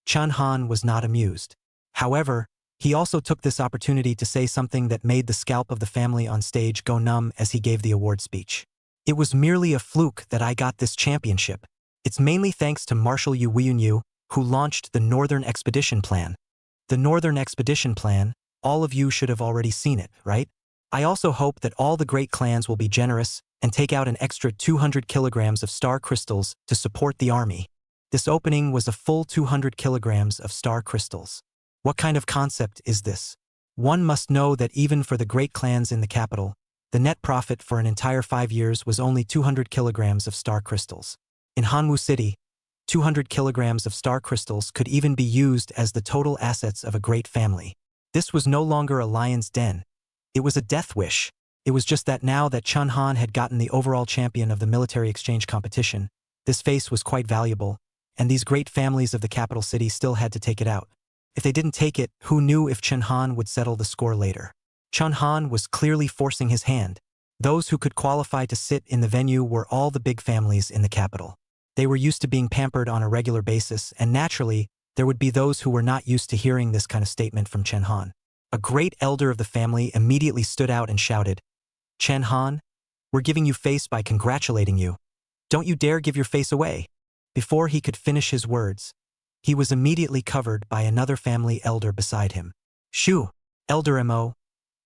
Chun Han was not amused. However, he also took this opportunity to say something that made the scalp of the family on stage go numb as he gave the award speech. It was merely a fluke that I got this championship. It's mainly thanks to Marshal Yu Weiyun, who launched the Northern Expedition Plan. The Northern Expedition Plan, all of you should have already seen it, right? I also hope that all the great clans will be generous and take out an extra 200 kilograms of star crystals to support the army. This opening was a full 200 kilograms of star crystals. What kind of concept is this? One must know that even for the great clans in the capital, the net profit for an entire 5 years was only 200 kilograms of star crystals. In Hanwu City, 200 kilograms of star crystals could even be used as the total assets of a great family. This was no longer a lion's den. It was a death wish. It was just that now that Chun Han had gotten the overall champion of the military exchange competition, this face was quite valuable, and these great families of the capital city still had to take it out. If they didn't take it, who knew if Chun Han would settle the score later? Chun Han was clearly forcing his hand. Those who could qualify to sit in the venue were all the big families in the capital. They were used to being pampered on a regular basis, and naturally, there would be those who were not used to hearing this kind of statement from Chun Han. A great elder of the family immediately stood out and shouted, "Chun Han, we're giving you face by congratulating you. Don't you dare give your face away." Before he could finish his words, he was immediately covered by another family elder beside him. "Shoo, Elder Mo,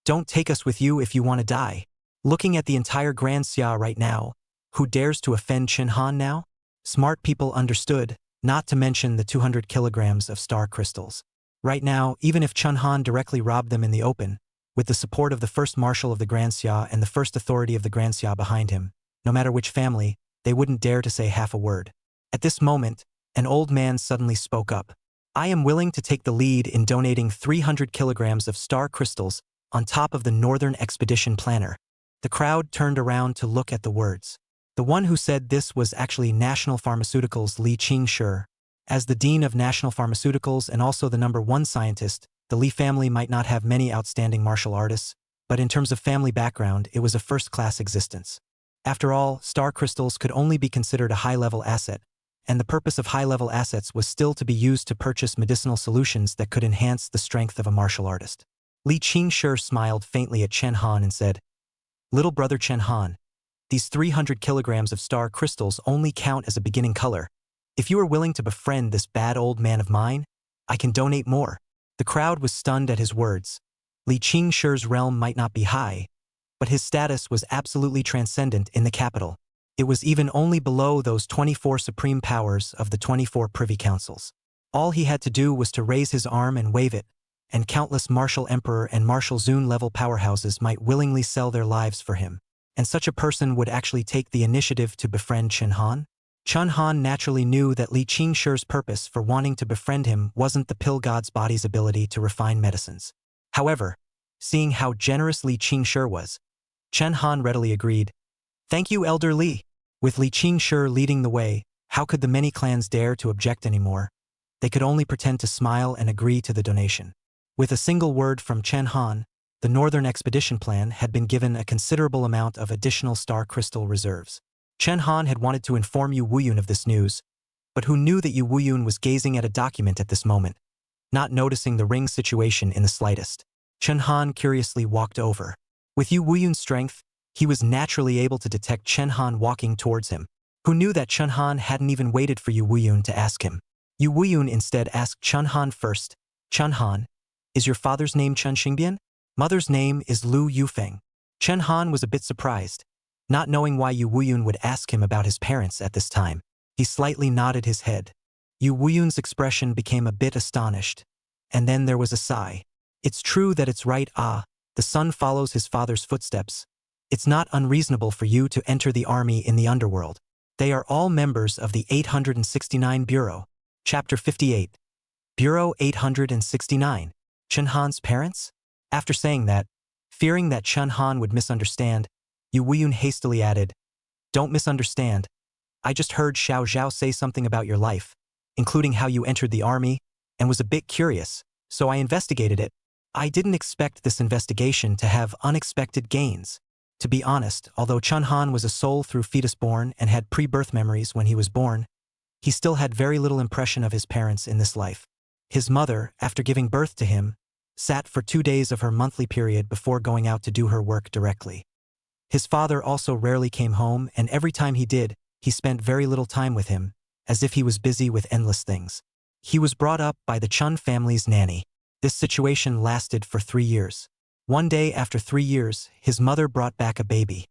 don't take us with you if you want to die." Looking at the entire Grand Xia right now, who dares to offend Chun Han now? Smart people understood, not to mention the 200 kilograms of star crystals. Right now, even if Chun Han directly robbed them in the open, with the support of the first marshal of the Grand Xia and the first authority of the Grand Xia behind him, no matter which family, they wouldn't dare to say half a word. At this moment, an old man suddenly spoke up. "I am willing to take the lead in donating 300 kilograms of star crystals on top of the Northern Expedition Planner." The crowd turned around to look at the words. The one who said this was actually National Pharmaceuticals' Li Qingshi. As the Dean of National Pharmaceuticals and also the #1 scientist, the Li family might not have many outstanding martial artists, but in terms of family background, it was a first-class existence. After all, star crystals could only be considered a high-level asset, and the purpose of high-level assets was still to be used to purchase medicinal solutions that could enhance the strength of a martial artist. Li Qingshi smiled faintly at Chun Han and said, "Little brother Chun Han, these 300 kilograms of star crystals only count as a beginning color. If you are willing to befriend this bad old man of mine, I can donate more." The crowd was stunned at his words. Li Qingshi's realm might not be high, but his status was absolutely transcendent in the capital. It was even only below those 24 supreme powers of the 24 privy councils. All he had to do was to raise his arm and wave it, and countless Marshal Emperor and Marshal Zun-level powerhouses might willingly sell their lives for him. And such a person would actually take the initiative to befriend Chun Han? Chun Han naturally knew that Li Qingshi's purpose for wanting to befriend him wasn't the pill god's body's ability to refine medicines. However, seeing how generous Li Qingshi was, Chun Han readily agreed. "Thank you, Elder Li." With Li Qingshi leading the way, how could the many clans dare to object anymore? They could only pretend to smile and agree to the donation. With a single word from Chun Han, the Northern Expedition Plan had been given a considerable amount of additional star crystal reserves. Chun Han had wanted to inform Yu Weiyun of this news, but who knew that Yu Weiyun was gazing at a document at this moment, not noticing the ring situation in the slightest. Chun Han curiously walked over. With Yu Weiyun's strength, he was naturally able to detect Chun Han walking towards him. Who knew that Chun Han hadn't even waited for Yu Weiyun to ask him? Yu Weiyun instead asked Chun Han first, "Chun Han, is your father's name Chun Xingbian? Mother's name is Lu Yufeng." Chun Han was a bit surprised, not knowing why Yu Weiyun would ask him about his parents at this time. He slightly nodded his head. Yu Weiyun's expression became a bit astonished, and then there was a sigh. "It's true that it's right, the son follows his father's footsteps. It's not unreasonable for you to enter the army in the underworld. They are all members of the 869 Bureau. Chapter 58. Bureau 869. Chunhan's parents? After saying that, fearing that Chunhan would misunderstand, Yu Weiyun hastily added, "Don't misunderstand. I just heard Xiao Zhao say something about your life, including how you entered the army, and was a bit curious, so I investigated it. I didn't expect this investigation to have unexpected gains. To be honest, although Chunhan was a soul through fetus born and had pre-birth memories when he was born, he still had very little impression of his parents in this life. His mother, after giving birth to him, sat for 2 days of her monthly period before going out to do her work directly. His father also rarely came home, and every time he did, he spent very little time with him, as if he was busy with endless things. He was brought up by the Chun family's nanny. This situation lasted for 3 years. One day after 3 years, his mother brought back a baby,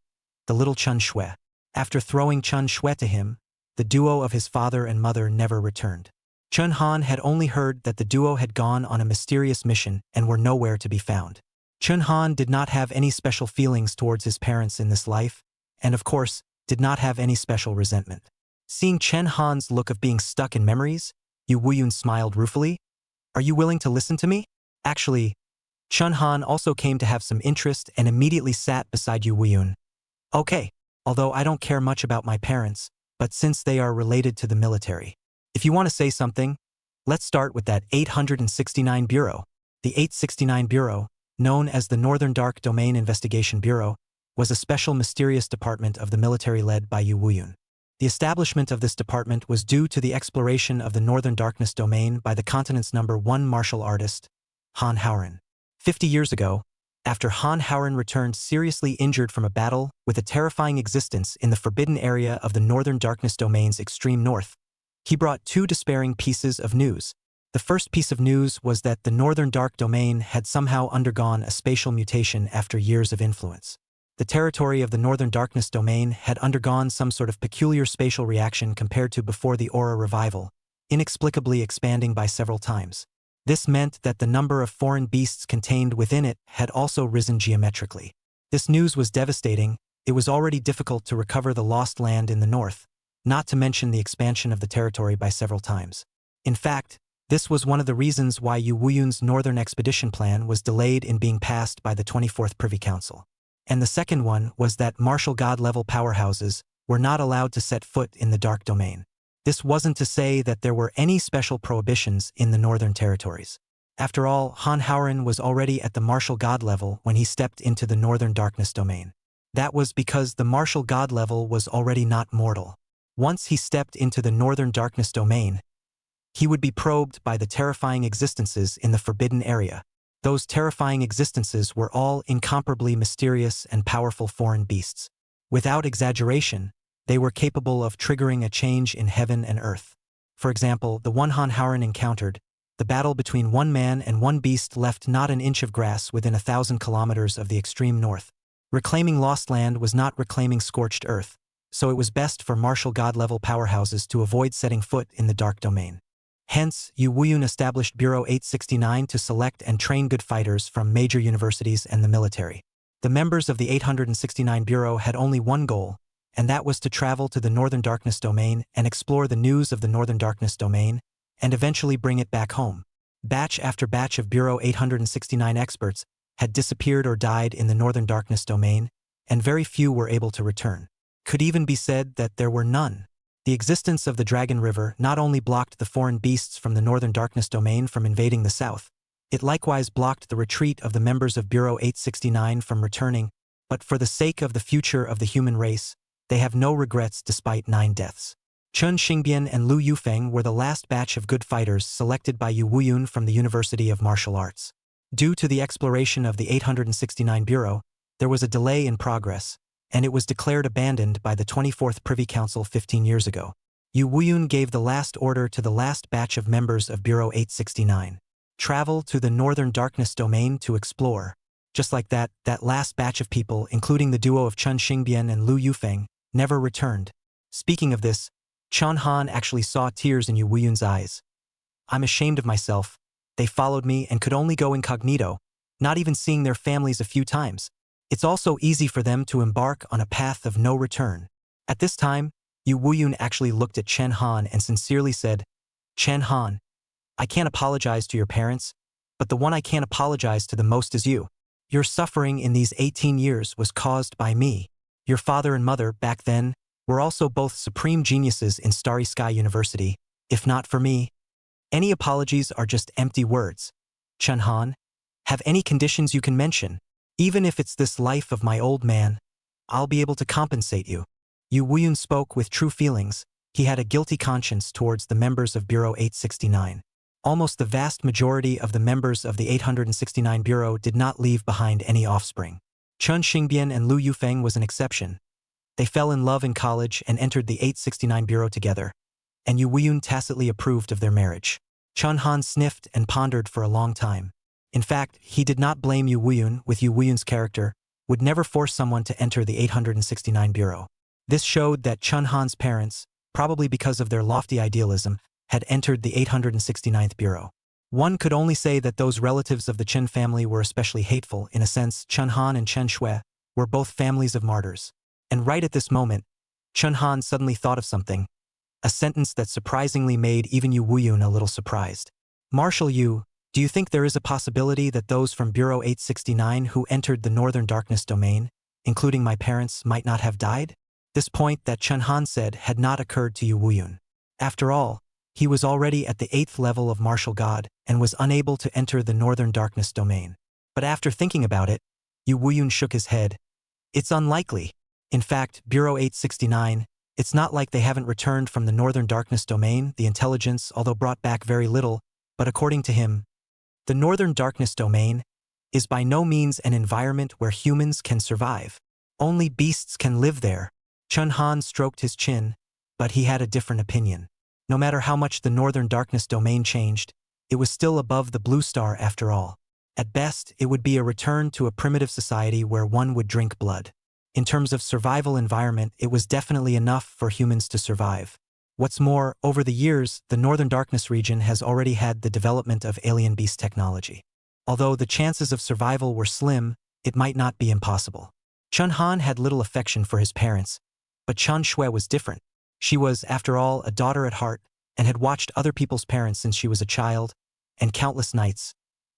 the little Chun Shui. After throwing Chun Shui to him, the duo of his father and mother never returned. Chun Han had only heard that the duo had gone on a mysterious mission and were nowhere to be found. Chun Han did not have any special feelings towards his parents in this life, and of course, did not have any special resentment. Seeing Chen Han's look of being stuck in memories, Yu Weiyun smiled ruefully. "Are you willing to listen to me?" Actually, Chun Han also came to have some interest and immediately sat beside Yu Weiyun. "Okay, although I don't care much about my parents, but since they are related to the military. If you want to say something, let's start with that 869 Bureau." The 869 Bureau, known as the Northern Dark Domain Investigation Bureau, was a special mysterious department of the military led by Yu Weiyun. The establishment of this department was due to the exploration of the Northern Darkness domain by the continent's #1 martial artist, Han Howren. 50 years ago, after Han Howren returned seriously injured from a battle with a terrifying existence in the forbidden area of the Northern Darkness domain's extreme north, he brought 2 despairing pieces of news. The first piece of news was that the Northern Dark Domain had somehow undergone a spatial mutation after years of influence. The territory of the Northern Darkness Domain had undergone some sort of peculiar spatial reaction compared to before the Aura revival, inexplicably expanding by several times. This meant that the number of foreign beasts contained within it had also risen geometrically. This news was devastating. It was already difficult to recover the lost land in the north, not to mention the expansion of the territory by several times. In fact, this was one of the reasons why Yu Weiyun's northern expedition plan was delayed in being passed by the 24th Privy Council. And the second one was that martial god-level powerhouses were not allowed to set foot in the Dark Domain. This wasn't to say that there were any special prohibitions in the northern territories. After all, Han Howren was already at the martial god level when he stepped into the Northern Darkness Domain. That was because the martial god level was already not mortal. Once he stepped into the Northern Darkness Domain, he would be probed by the terrifying existences in the forbidden area. Those terrifying existences were all incomparably mysterious and powerful foreign beasts. Without exaggeration, they were capable of triggering a change in heaven and earth. For example, the one Han Howren encountered, the battle between one man and one beast left not an inch of grass within 1,000 kilometers of the extreme north. Reclaiming lost land was not reclaiming scorched earth, so it was best for martial god-level powerhouses to avoid setting foot in the Dark Domain. Hence, Yu Weiyun established Bureau 869 to select and train good fighters from major universities and the military. The members of the 869 Bureau had only one goal, and that was to travel to the Northern Darkness Domain and explore the news of the Northern Darkness Domain, and eventually bring it back home. Batch after batch of Bureau 869 experts had disappeared or died in the Northern Darkness Domain, and very few were able to return. Could even be said that there were none. The existence of the Dragon River not only blocked the foreign beasts from the Northern Darkness Domain from invading the south, it likewise blocked the retreat of the members of Bureau 869 from returning, but for the sake of the future of the human race, they have no regrets despite 9 deaths. Chun Xingbian and Lu Yufeng were the last batch of good fighters selected by Yu Weiyun from the University of Martial Arts. Due to the exploration of the 869 Bureau, there was a delay in progress, and it was declared abandoned by the 24th Privy Council 15 years ago. Yu Weiyun gave the last order to the last batch of members of Bureau 869. Travel to the Northern Darkness Domain to explore. Just like that last batch of people, including the duo of Chun Xingbian and Lu Yufeng, never returned. Speaking of this, Chun Han actually saw tears in Yu Weiyun's eyes. "I'm ashamed of myself. They followed me and could only go incognito, not even seeing their families a few times. It's also easy for them to embark on a path of no return. At this time, Yu Wuyun actually looked at Chen Han and sincerely said, "Chen Han, I can't apologize to your parents, but the one I can't apologize to the most is you. Your suffering in these 18 years was caused by me. Your father and mother, back then, were also both supreme geniuses in Starry Sky University. If not for me, any apologies are just empty words. Chen Han, have any conditions you can mention. Even if it's this life of my old man, I'll be able to compensate you." Yu Wuyun spoke with true feelings. He had a guilty conscience towards the members of Bureau 869. Almost the vast majority of the members of the 869 Bureau did not leave behind any offspring. Chen Xingbian and Lu Yufeng was an exception. They fell in love in college and entered the 869 Bureau together, and Yu Wuyun tacitly approved of their marriage. Chen Han sniffed and pondered for a long time. In fact, he did not blame Yu Wuyun. With Yu Wuyun's character, would never force someone to enter the 869 Bureau. This showed that Chen Han's parents, probably because of their lofty idealism, had entered the 869th Bureau. One could only say that those relatives of the Chen family were especially hateful. In a sense, Chen Han and Chen Shui were both families of martyrs. And right at this moment, Chen Han suddenly thought of something, a sentence that surprisingly made even Yu Wuyun a little surprised. "Marshal Yu, do you think there is a possibility that those from Bureau 869 who entered the Northern Darkness domain, including my parents, might not have died?" This point that Chen Han said had not occurred to Yu Wuyun. After all, he was already at the 8th level of martial god and was unable to enter the Northern Darkness domain. But after thinking about it, Yu Wuyun shook his head. It's unlikely. In fact, Bureau 869, it's not like they haven't returned from the Northern Darkness domain. The intelligence, although brought back very little, but according to him, the Northern Darkness domain is by no means an environment where humans can survive. Only beasts can live there. Chen Han stroked his chin, but he had a different opinion. No matter how much the Northern Darkness domain changed, it was still above the Blue Star after all. At best, it would be a return to a primitive society where one would drink blood. In terms of survival environment, it was definitely enough for humans to survive. What's more, over the years, the Northern Darkness region has already had the development of alien beast technology. Although the chances of survival were slim, it might not be impossible. Chen Han had little affection for his parents, but Chen Shui was different. She was, after all, a daughter at heart, and had watched other people's parents since she was a child, and countless nights.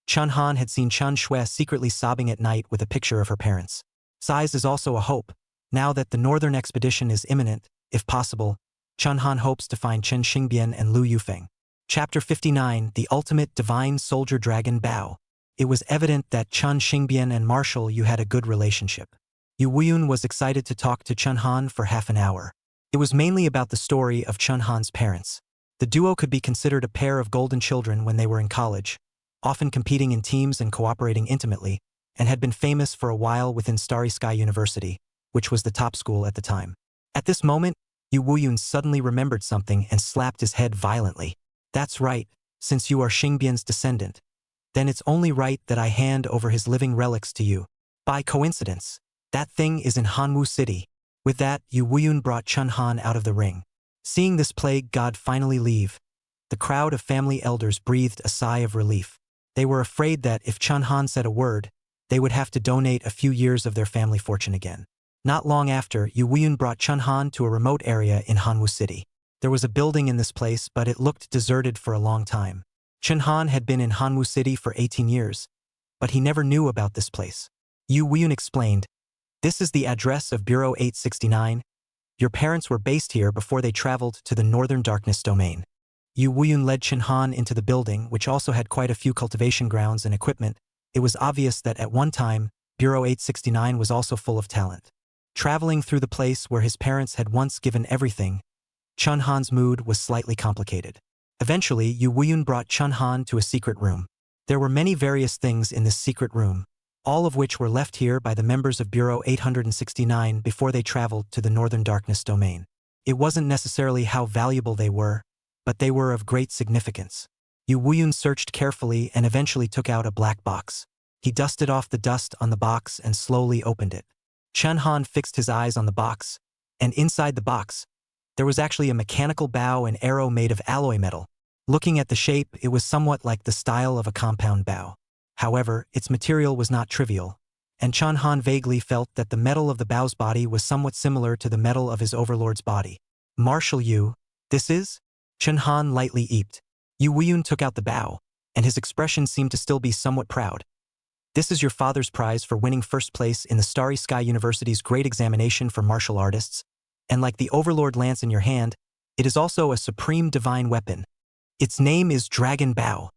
Chen Han had seen Chen Shui secretly sobbing at night with a picture of her parents. Size is also a hope. Now that the northern expedition is imminent, if possible, Chen Han hopes to find Chen Xingbian and Lu Yufeng. Chapter 59, The Ultimate Divine Soldier Dragon Bao. It was evident that Chen Xingbian and Marshal Yu had a good relationship. Yu Wuyun was excited to talk to Chen Han for half an hour. It was mainly about the story of Chen Han's parents. The duo could be considered a pair of golden children when they were in college, often competing in teams and cooperating intimately, and had been famous for a while within Starry Sky University, which was the top school at the time. At this moment, Yu Wuyun suddenly remembered something and slapped his head violently. "That's right, since you are Xingbian's descendant. Then it's only right that I hand over his living relics to you. By coincidence, that thing is in Hanwu City." With that, Yu Wuyun brought Chen Han out of the ring. Seeing this plague god finally leave, the crowd of family elders breathed a sigh of relief. They were afraid that if Chen Han said a word, they would have to donate a few years of their family fortune again. Not long after, Yu Wuyun brought Chen Han to a remote area in Hanwu City. There was a building in this place, but it looked deserted for a long time. Chen Han had been in Hanwu City for 18 years, but he never knew about this place. Yu Wuyun explained, "This is the address of Bureau 869. Your parents were based here before they traveled to the Northern Darkness domain." Yu Wuyun led Chen Han into the building, which also had quite a few cultivation grounds and equipment. It was obvious that at one time, Bureau 869 was also full of talent. Traveling through the place where his parents had once given everything, Chen Han's mood was slightly complicated. Eventually, Yu Wuyun brought Chen Han to a secret room. There were many various things in this secret room, all of which were left here by the members of Bureau 869 before they traveled to the Northern Darkness domain. It wasn't necessarily how valuable they were, but they were of great significance. Yu Wuyun searched carefully and eventually took out a black box. He dusted off the dust on the box and slowly opened it. Chen Han fixed his eyes on the box, and inside the box, there was actually a mechanical bow and arrow made of alloy metal. Looking at the shape, it was somewhat like the style of a compound bow. However, its material was not trivial, and Chen Han vaguely felt that the metal of the bow's body was somewhat similar to the metal of his overlord's body. Marshal Yu, this is? Chen Han lightly eeped. Yu Weiyun took out the bow, and his expression seemed to still be somewhat proud. This is your father's prize for winning first place in the Starry Sky University's great examination for martial artists, and like the Overlord lance in your hand, it is also a supreme divine weapon. Its name is Dragon Bow.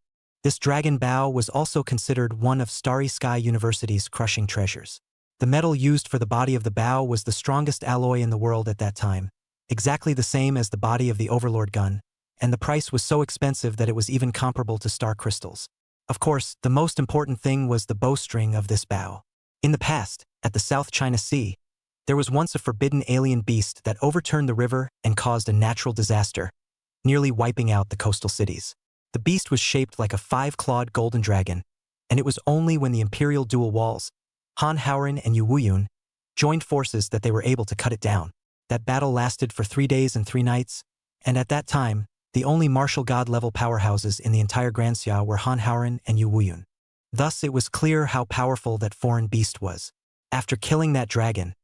This Dragon Bow was also considered one of Starry Sky University's crushing treasures. The metal used for the body of the bow was the strongest alloy in the world at that time, exactly the same as the body of the Overlord gun, and the price was so expensive that it was even comparable to star crystals. Of course, the most important thing was the bowstring of this bow. In the past, at the South China Sea, there was once a forbidden alien beast that overturned the river and caused a natural disaster, nearly wiping out the coastal cities. The beast was shaped like a 5-clawed golden dragon, and it was only when the Imperial dual walls, Han Haoren and Yu Weiyun, joined forces that they were able to cut it down. That battle lasted for 3 days and 3 nights, and at that time, the only martial god-level powerhouses in the entire Grand Xia were Han Haoren and Yu Weiyun. Thus it was clear how powerful that foreign beast was. After killing that dragon,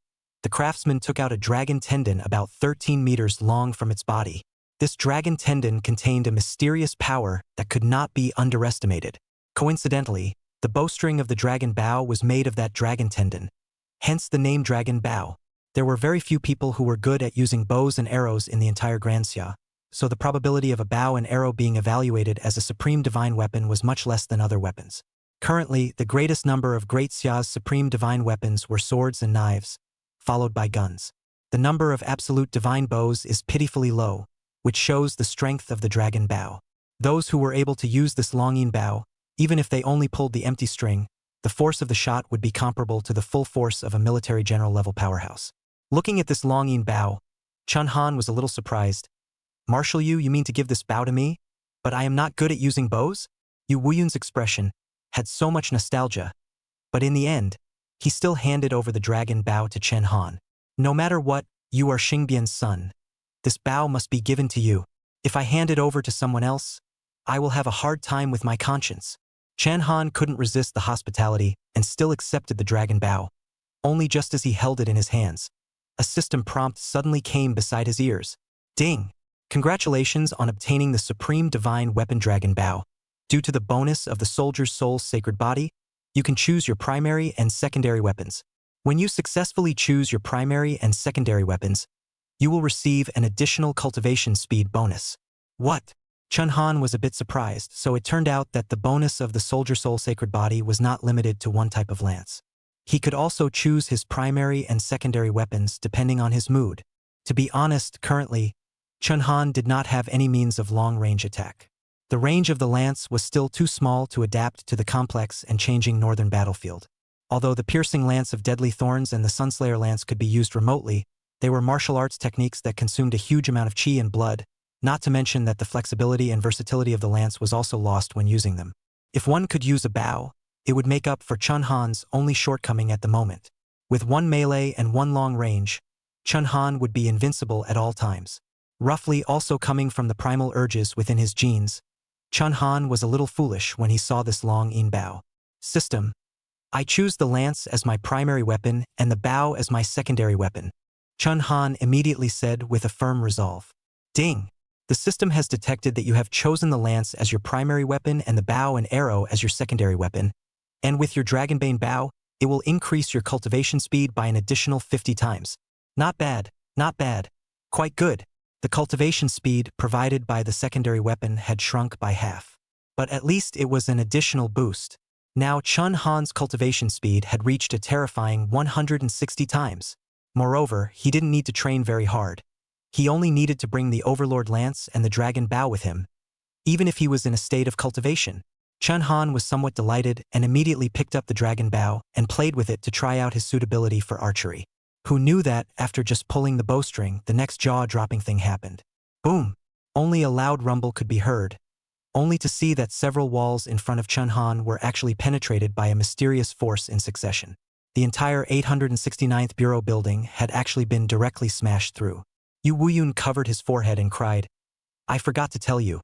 the craftsman took out a dragon tendon about 13 meters long from its body. This dragon tendon contained a mysterious power that could not be underestimated. Coincidentally, the bowstring of the dragon bow was made of that dragon tendon, hence the name Dragon Bow. There were very few people who were good at using bows and arrows in the entire Grand Xia, so the probability of a bow and arrow being evaluated as a supreme divine weapon was much less than other weapons. Currently, the greatest number of Great Xia's supreme divine weapons were swords and knives, followed by guns. The number of absolute divine bows is pitifully low, which shows the strength of the dragon bow. Those who were able to use this longing bow, even if they only pulled the empty string, the force of the shot would be comparable to the full force of a military general-level powerhouse. Looking at this longing bow, Chen Han was a little surprised. Marshal Yu, you mean to give this bow to me? But I am not good at using bows? Yu Weiyun's expression had so much nostalgia, but in the end, he still handed over the dragon bow to Chen Han. No matter what, you are Xingbian's son. This bow must be given to you. If I hand it over to someone else, I will have a hard time with my conscience. Chen Han couldn't resist the hospitality and still accepted the dragon bow. Only just as he held it in his hands, a system prompt suddenly came beside his ears. Ding! Congratulations on obtaining the Supreme Divine Weapon Dragon Bow. Due to the bonus of the soldier's soul's sacred body, you can choose your primary and secondary weapons. When you successfully choose your primary and secondary weapons, you will receive an additional cultivation speed bonus. What? Chen Han was a bit surprised, so it turned out that the bonus of the soldier's soul sacred body was not limited to one type of lance. He could also choose his primary and secondary weapons depending on his mood. To be honest, currently, Chen Han did not have any means of long-range attack. The range of the lance was still too small to adapt to the complex and changing northern battlefield. Although the piercing lance of deadly thorns and the Sunslayer lance could be used remotely, they were martial arts techniques that consumed a huge amount of qi and blood, not to mention that the flexibility and versatility of the lance was also lost when using them. If one could use a bow, it would make up for Chen Han's only shortcoming at the moment. With one melee and one long range, Chen Han would be invincible at all times. Roughly also coming from the primal urges within his genes, Chen Han was a little foolish when he saw this long-in bow. System. I choose the lance as my primary weapon and the bow as my secondary weapon, Chen Han immediately said with a firm resolve. Ding! The system has detected that you have chosen the lance as your primary weapon and the bow and arrow as your secondary weapon, and with your Dragonbane bow, it will increase your cultivation speed by an additional 50 times. Not bad, not bad. Quite good. The cultivation speed provided by the secondary weapon had shrunk by half. But at least it was an additional boost. Now Chen Han's cultivation speed had reached a terrifying 160 times. Moreover, he didn't need to train very hard. He only needed to bring the Overlord Lance and the Dragon Bow with him. Even if he was in a state of cultivation, Chen Han was somewhat delighted and immediately picked up the Dragon Bow and played with it to try out his suitability for archery. Who knew that, after just pulling the bowstring, the next jaw-dropping thing happened. Boom! Only a loud rumble could be heard, only to see that several walls in front of Chen Han were actually penetrated by a mysterious force in succession. The entire 869th Bureau building had actually been directly smashed through. Yu Weiyun covered his forehead and cried, I forgot to tell you.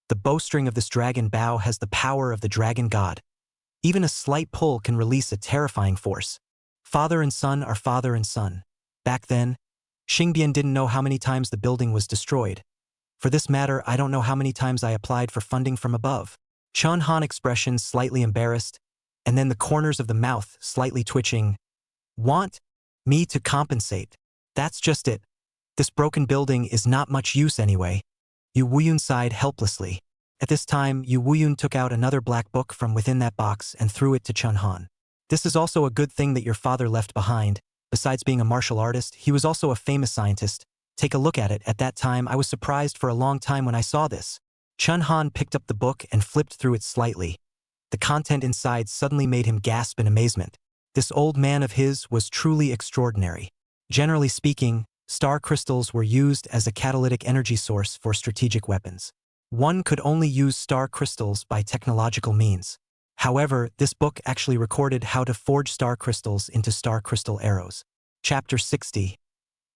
The bowstring of this dragon bow has the power of the dragon god. Even a slight pull can release a terrifying force. Father and son are father and son. Back then, Xingbian didn't know how many times the building was destroyed. For this matter, I don't know how many times I applied for funding from above. Chun Han expression slightly embarrassed, and then the corners of the mouth slightly twitching. Want me to compensate? That's just it. This broken building is not much use anyway. Yu Wuyun sighed helplessly. At this time, Yu Wuyun took out another black book from within that box and threw it to Chun Han. This is also a good thing that your father left behind. Besides being a martial artist, he was also a famous scientist. Take a look at it. At that time, I was surprised for a long time when I saw this. Chun Han picked up the book and flipped through it slightly. The content inside suddenly made him gasp in amazement. This old man of his was truly extraordinary. Generally speaking, star crystals were used as a catalytic energy source for strategic weapons. One could only use star crystals by technological means. However, this book actually recorded how to forge star crystals into star crystal arrows. Chapter 60.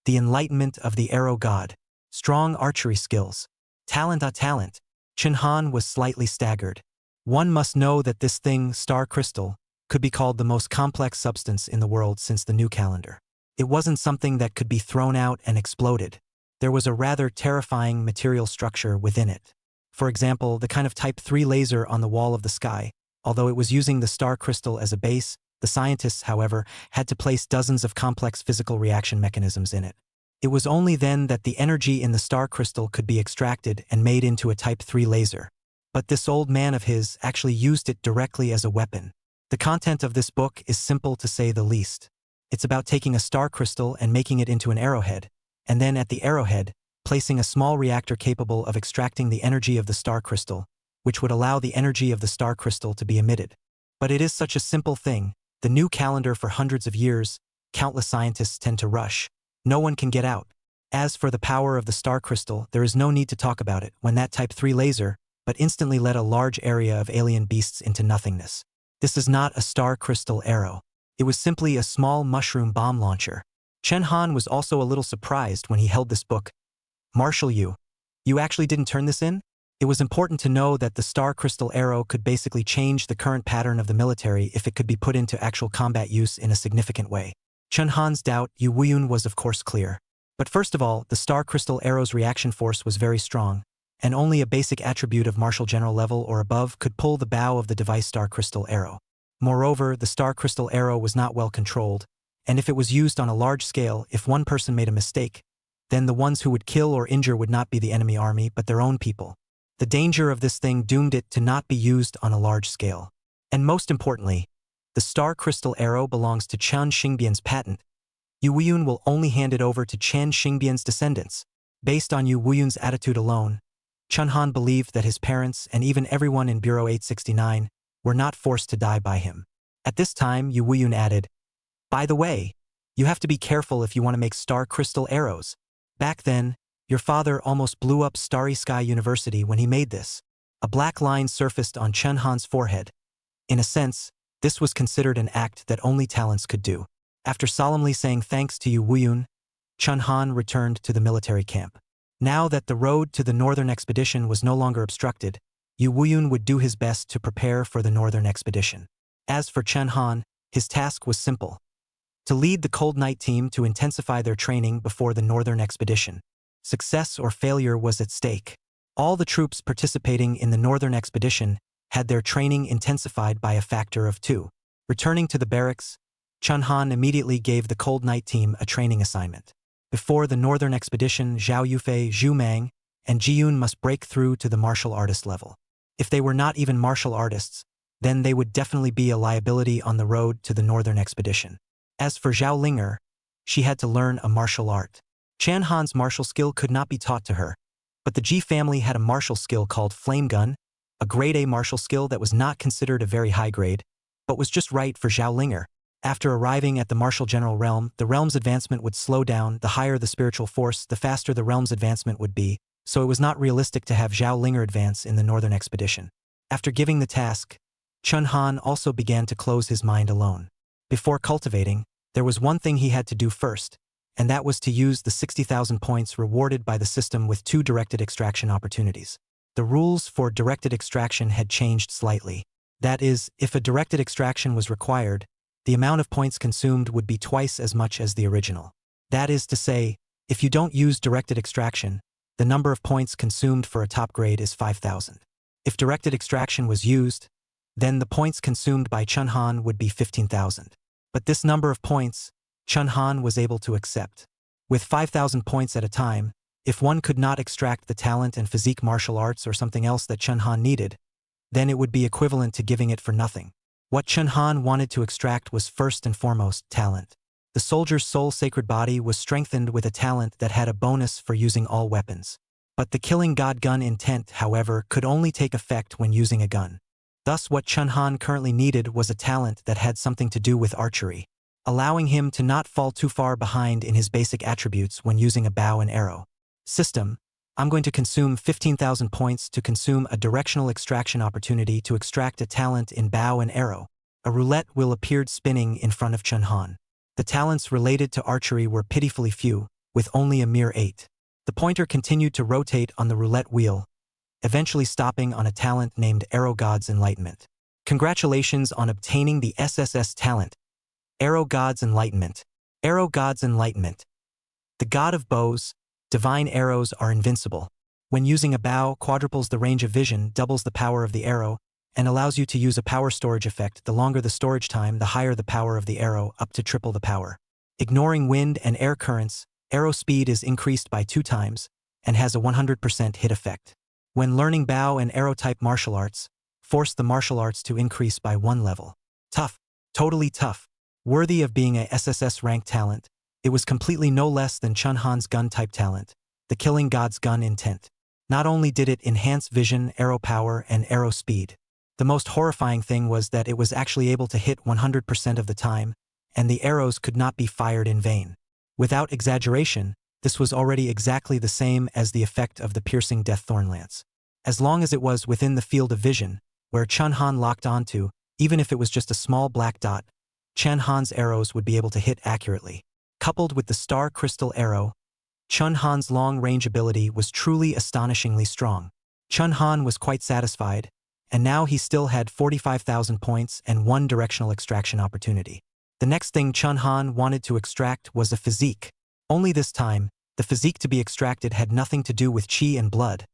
The Enlightenment of the Arrow God. Strong archery skills. Talent. Chun Han was slightly staggered. One must know that this thing, star crystal, could be called the most complex substance in the world since the new calendar. It wasn't something that could be thrown out and exploded. There was a rather terrifying material structure within it. For example, the kind of Type 3 laser on the wall of the sky. Although it was using the star crystal as a base, the scientists, however, had to place dozens of complex physical reaction mechanisms in it. It was only then that the energy in the star crystal could be extracted and made into a Type 3 laser. But this old man of his actually used it directly as a weapon. The content of this book is simple to say the least. It's about taking a star crystal and making it into an arrowhead, and then at the arrowhead, placing a small reactor capable of extracting the energy of the star crystal, which would allow the energy of the star crystal to be emitted. But it is such a simple thing. The new calendar for hundreds of years, countless scientists tend to rush. No one can get out. As for the power of the star crystal, there is no need to talk about it when that Type 3 laser, but instantly led a large area of alien beasts into nothingness. This is not a star crystal arrow. It was simply a small mushroom bomb launcher. Chun Han was also a little surprised when he held this book. Marshal, you actually didn't turn this in? It was important to know that the star crystal arrow could basically change the current pattern of the military if it could be put into actual combat use in a significant way. Chun Han's doubt, Yu Wuyun, was of course clear. But first of all, the star crystal arrow's reaction force was very strong, and only a basic attribute of marshal general level or above could pull the bow of the device star crystal arrow. Moreover, the star crystal arrow was not well controlled, and if it was used on a large scale, if one person made a mistake, then the ones who would kill or injure would not be the enemy army but their own people. The danger of this thing doomed it to not be used on a large scale. And most importantly, the star crystal arrow belongs to Chen Xingbian's patent. Yu Wuyun will only hand it over to Chen Xingbian's descendants. Based on Yu Wuyun's attitude alone, Chun Han believed that his parents and even everyone in Bureau 869 were not forced to die by him. At this time, Yu Wuyun added, "By the way, you have to be careful if you want to make star crystal arrows. Back then, your father almost blew up Starry Sky University when he made this." A black line surfaced on Chun Han's forehead. In a sense, this was considered an act that only talents could do. After solemnly saying thanks to Yu Wuyun, Chun Han returned to the military camp. Now that the road to the northern expedition was no longer obstructed, Yu Wuyun would do his best to prepare for the northern expedition. As for Chun Han, his task was simple: to lead the Cold Night team to intensify their training before the northern expedition. Success or failure was at stake. All the troops participating in the northern expedition had their training intensified by a factor of 2. Returning to the barracks, Chun Han immediately gave the Cold Night team a training assignment. Before the northern expedition, Zhao Yufei, Zhu Mang, and Jiyun must break through to the martial artist level. If they were not even martial artists, then they would definitely be a liability on the road to the northern expedition. As for Zhao Linger, she had to learn a martial art. Chan Han's martial skill could not be taught to her, but the Ji family had a martial skill called Flame Gun, a grade A martial skill that was not considered a very high grade, but was just right for Zhao Linger. After arriving at the martial general realm, the realm's advancement would slow down. The higher the spiritual force, the faster the realm's advancement would be, so it was not realistic to have Zhao Linger advance in the northern expedition. After giving the task, Chun Han also began to close his mind alone. Before cultivating, there was one thing he had to do first, and that was to use the 60,000 points rewarded by the system with 2 directed extraction opportunities. The rules for directed extraction had changed slightly. That is, if a directed extraction was required, the amount of points consumed would be twice as much as the original. That is to say, If you don't use directed extraction, the number of points consumed for a top grade is 5,000. If directed extraction was used, then the points consumed by Chunhan would be 15,000. But this number of points, Chunhan was able to accept. With 5,000 points at a time, if one could not extract the talent and physique martial arts or something else that Chunhan needed, then it would be equivalent to giving it for nothing. What Chunhan wanted to extract was first and foremost talent. The soldier's soul sacred body was strengthened with a talent that had a bonus for using all weapons. But the killing god gun intent, however, could only take effect when using a gun. Thus what Chunhan currently needed was a talent that had something to do with archery, allowing him to not fall too far behind in his basic attributes when using a bow and arrow. System: I'm going to consume 15,000 points to consume a directional extraction opportunity to extract a talent in bow and arrow. A roulette will appear spinning in front of Chunhan. The talents related to archery were pitifully few, with only a mere 8. The pointer continued to rotate on the roulette wheel, eventually stopping on a talent named Arrow God's Enlightenment. Congratulations on obtaining the SSS talent. Arrow God's Enlightenment. Arrow God's Enlightenment. The god of bows, divine arrows are invincible. When using a bow, quadruples the range of vision, doubles the power of the arrow, and allows you to use a power storage effect. The longer the storage time, the higher the power of the arrow, up to triple the power. Ignoring wind and air currents, arrow speed is increased by 2 times, and has a 100% hit effect. When learning bow and arrow type martial arts, force the martial arts to increase by 1 level. Tough. Totally tough. Worthy of being a SSS rank talent, it was completely no less than Chunhan's gun type talent, the killing god's gun intent. Not only did it enhance vision, arrow power, and arrow speed, the most horrifying thing was that it was actually able to hit 100% of the time, and the arrows could not be fired in vain. Without exaggeration, this was already exactly the same as the effect of the piercing death thorn lance. As long as it was within the field of vision, where Chunhan locked onto, even if it was just a small black dot, Chunhan's arrows would be able to hit accurately. Coupled with the star crystal arrow, Chunhan's long-range ability was truly astonishingly strong. Chunhan was quite satisfied, and now he still had 45,000 points and 1 directional extraction opportunity. The next thing Chunhan wanted to extract was a physique. Only this time, the physique to be extracted had nothing to do with qi and blood,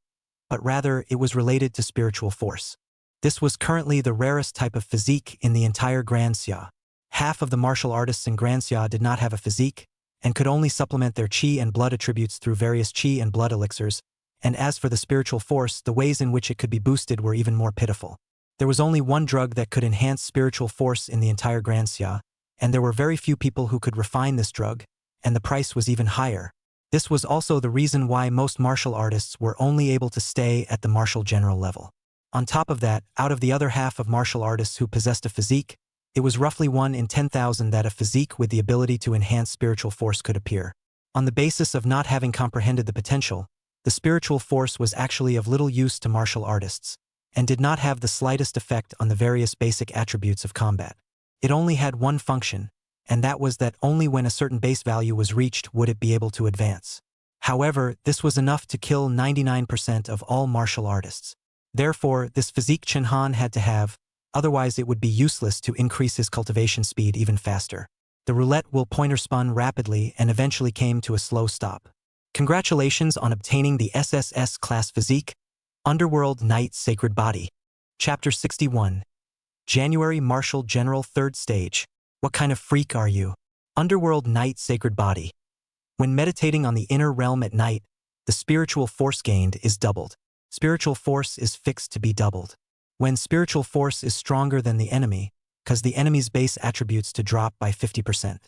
but rather it was related to spiritual force. This was currently the rarest type of physique in the entire Grand Xia. Half of the martial artists in Grand Xia did not have a physique, and could only supplement their qi and blood attributes through various qi and blood elixirs, and as for the spiritual force, the ways in which it could be boosted were even more pitiful. There was only one drug that could enhance spiritual force in the entire Grand Xia, and there were very few people who could refine this drug, and the price was even higher. This was also the reason why most martial artists were only able to stay at the martial general level. On top of that, out of the other half of martial artists who possessed a physique, it was roughly 1 in 10,000 that a physique with the ability to enhance spiritual force could appear. On the basis of not having comprehended the potential, the spiritual force was actually of little use to martial artists, and did not have the slightest effect on the various basic attributes of combat. It only had one function, and that was that only when a certain base value was reached would it be able to advance. However, this was enough to kill 99% of all martial artists. Therefore, this physique Chunhan had to have, otherwise it would be useless to increase his cultivation speed even faster. The roulette wheel pointer spun rapidly and eventually came to a slow stop. Congratulations on obtaining the SSS class physique, Underworld Knight Sacred Body. Chapter 61. January Martial General 3rd Stage. What kind of freak are you? Underworld Knight Sacred Body. When meditating on the inner realm at night, the spiritual force gained is doubled. Spiritual force is fixed to be doubled. When spiritual force is stronger than the enemy, cause the enemy's base attributes to drop by 50%.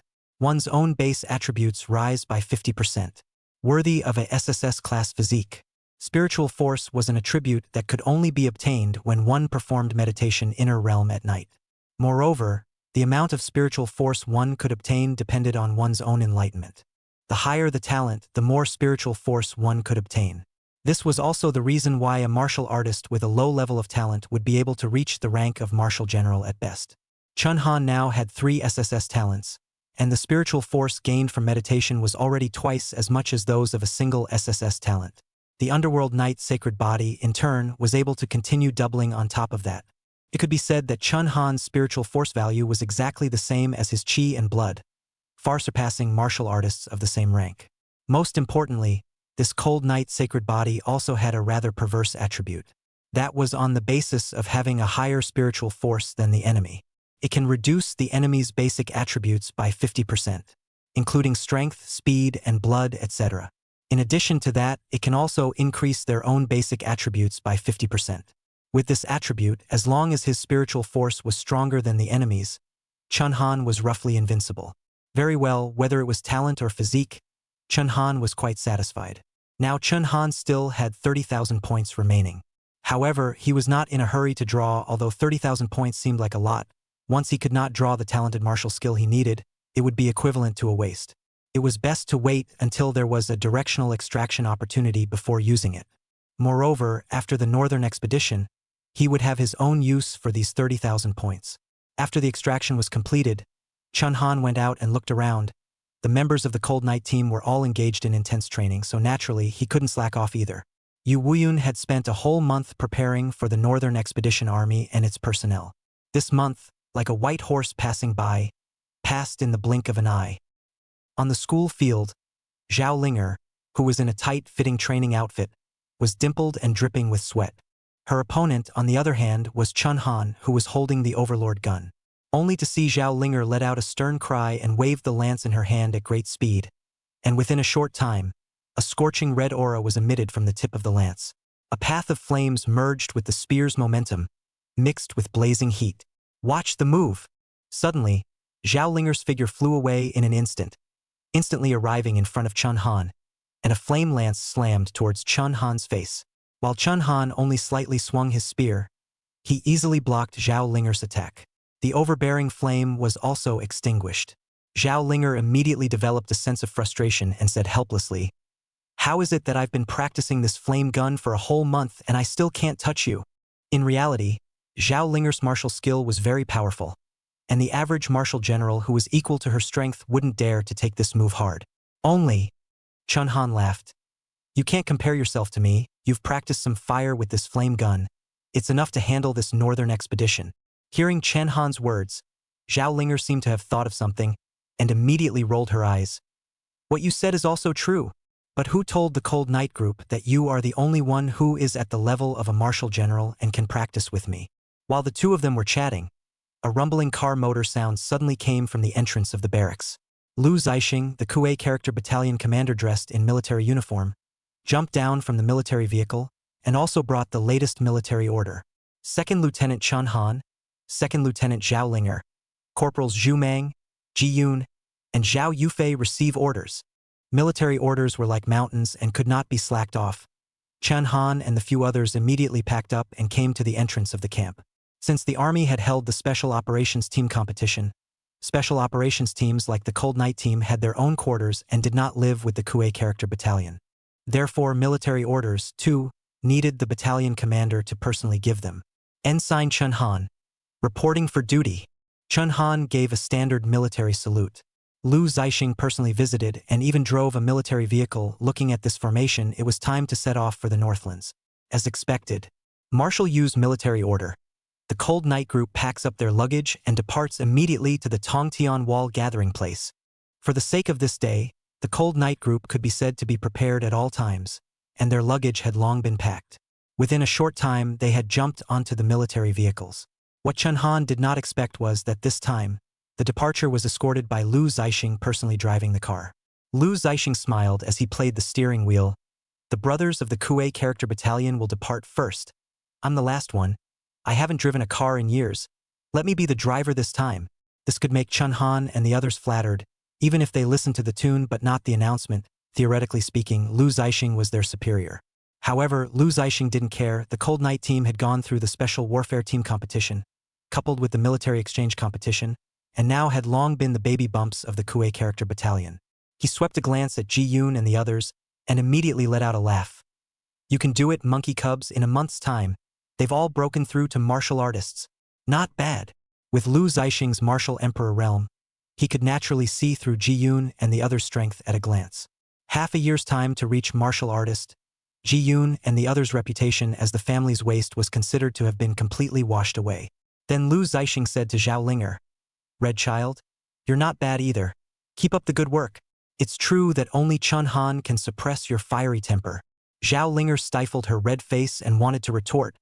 One's own base attributes rise by 50%. Worthy of a SSS class physique. Spiritual force was an attribute that could only be obtained when one performed meditation inner realm at night. Moreover, the amount of spiritual force one could obtain depended on one's own enlightenment. The higher the talent, the more spiritual force one could obtain. This was also the reason why a martial artist with a low level of talent would be able to reach the rank of martial general at best. Chunhan now had 3 SSS talents, and the spiritual force gained from meditation was already twice as much as those of a single SSS talent. The Underworld Knight Sacred Body, in turn, was able to continue doubling on top of that. It could be said that Chunhan's spiritual force value was exactly the same as his qi and blood, far surpassing martial artists of the same rank. Most importantly, this cold night sacred body also had a rather perverse attribute. That was on the basis of having a higher spiritual force than the enemy. It can reduce the enemy's basic attributes by 50%, including strength, speed, and blood, etc. In addition to that, it can also increase their own basic attributes by 50%. With this attribute, as long as his spiritual force was stronger than the enemy's, Chun-Han was roughly invincible. Very well, whether it was talent or physique, Chun-Han was quite satisfied. Now Chun-Han still had 30,000 points remaining. However, he was not in a hurry to draw, although 30,000 points seemed like a lot. Once he could not draw the talented martial skill he needed, it would be equivalent to a waste. It was best to wait until there was a directional extraction opportunity before using it. Moreover, after the northern expedition, he would have his own use for these 30,000 points. After the extraction was completed, Chun-Han went out and looked around. The members of the Cold Night team were all engaged in intense training, so naturally he couldn't slack off either. Yu Wuyun had spent a whole month preparing for the Northern Expedition Army and its personnel. This month, like a white horse passing by, passed in the blink of an eye. On the school field, Zhao Linger, who was in a tight-fitting training outfit, was dimpled and dripping with sweat. Her opponent, on the other hand, was Chun-Han, who was holding the Overlord gun. Only to see Zhao Linger let out a stern cry and waved the lance in her hand at great speed. And within a short time, a scorching red aura was emitted from the tip of the lance. A path of flames merged with the spear's momentum, mixed with blazing heat. Watch the move! Suddenly, Zhao Linger's figure flew away in an instant, instantly arriving in front of Chun-Han, and a flame lance slammed towards Chun-Han's face. While Chun-Han only slightly swung his spear, he easily blocked Zhao Linger's attack. The overbearing flame was also extinguished. Zhao Linger immediately developed a sense of frustration and said helplessly, "How is it that I've been practicing this flame gun for a whole month and I still can't touch you?" In reality, Zhao Linger's martial skill was very powerful, and the average martial general who was equal to her strength wouldn't dare to take this move hard. Only, Chun-Han laughed. "You can't compare yourself to me. You've practiced some fire with this flame gun. It's enough to handle this northern expedition." Hearing Chun-Han's words, Zhao Linger seemed to have thought of something and immediately rolled her eyes. "What you said is also true. But who told the Cold Night group that you are the only one who is at the level of a martial general and can practice with me?" While the two of them were chatting, a rumbling car motor sound suddenly came from the entrance of the barracks. Lu Zixing, the Kuei character battalion commander dressed in military uniform, jumped down from the military vehicle and also brought the latest military order. Second Lieutenant Chun-Han, Second Lieutenant Zhao Linger, Corporals Zhu Mang, Ji Yun, and Zhao Yufei receive orders. Military orders were like mountains and could not be slacked off. Chun-Han and the few others immediately packed up and came to the entrance of the camp. Since the army had held the Special Operations Team competition, Special Operations teams like the Cold Night team had their own quarters and did not live with the Kuei character battalion. Therefore, military orders, too, needed the battalion commander to personally give them. Ensign Chun-Han, reporting for duty. Chun-Han gave a standard military salute. Lu Zixing personally visited and even drove a military vehicle. Looking at this formation, it was time to set off for the Northlands. As expected, Marshal Yu's military order. The Cold Night group packs up their luggage and departs immediately to the Tongtian Wall gathering place. For the sake of this day, the Cold Night group could be said to be prepared at all times, and their luggage had long been packed. Within a short time, they had jumped onto the military vehicles. What Chun-Han did not expect was that this time, the departure was escorted by Lu Zixing personally driving the car. Lu Zixing smiled as he played the steering wheel. "The brothers of the Kuei character battalion will depart first. I'm the last one. I haven't driven a car in years. Let me be the driver this time." This could make Chun-Han and the others flattered, even if they listened to the tune but not the announcement. Theoretically speaking, Lu Zixing was their superior. However, Lu Zixing didn't care. The Cold Night team had gone through the Special Warfare Team competition, coupled with the military exchange competition, and now had long been the baby bumps of the Kuei character battalion. He swept a glance at Ji Yun and the others, and immediately let out a laugh. "You can do it, monkey cubs, in a month's time. They've all broken through to martial artists. Not bad." With Lu Zixing's martial emperor realm, he could naturally see through Ji Yun and the other's strength at a glance. Half a year's time to reach martial artist, Ji Yun and the others' reputation as the family's waste was considered to have been completely washed away. Then Lu Zixing said to Zhao Linger, "Red child, you're not bad either. Keep up the good work." It's true that only Chun Han can suppress your fiery temper. Zhao Linger stifled her red face and wanted to retort,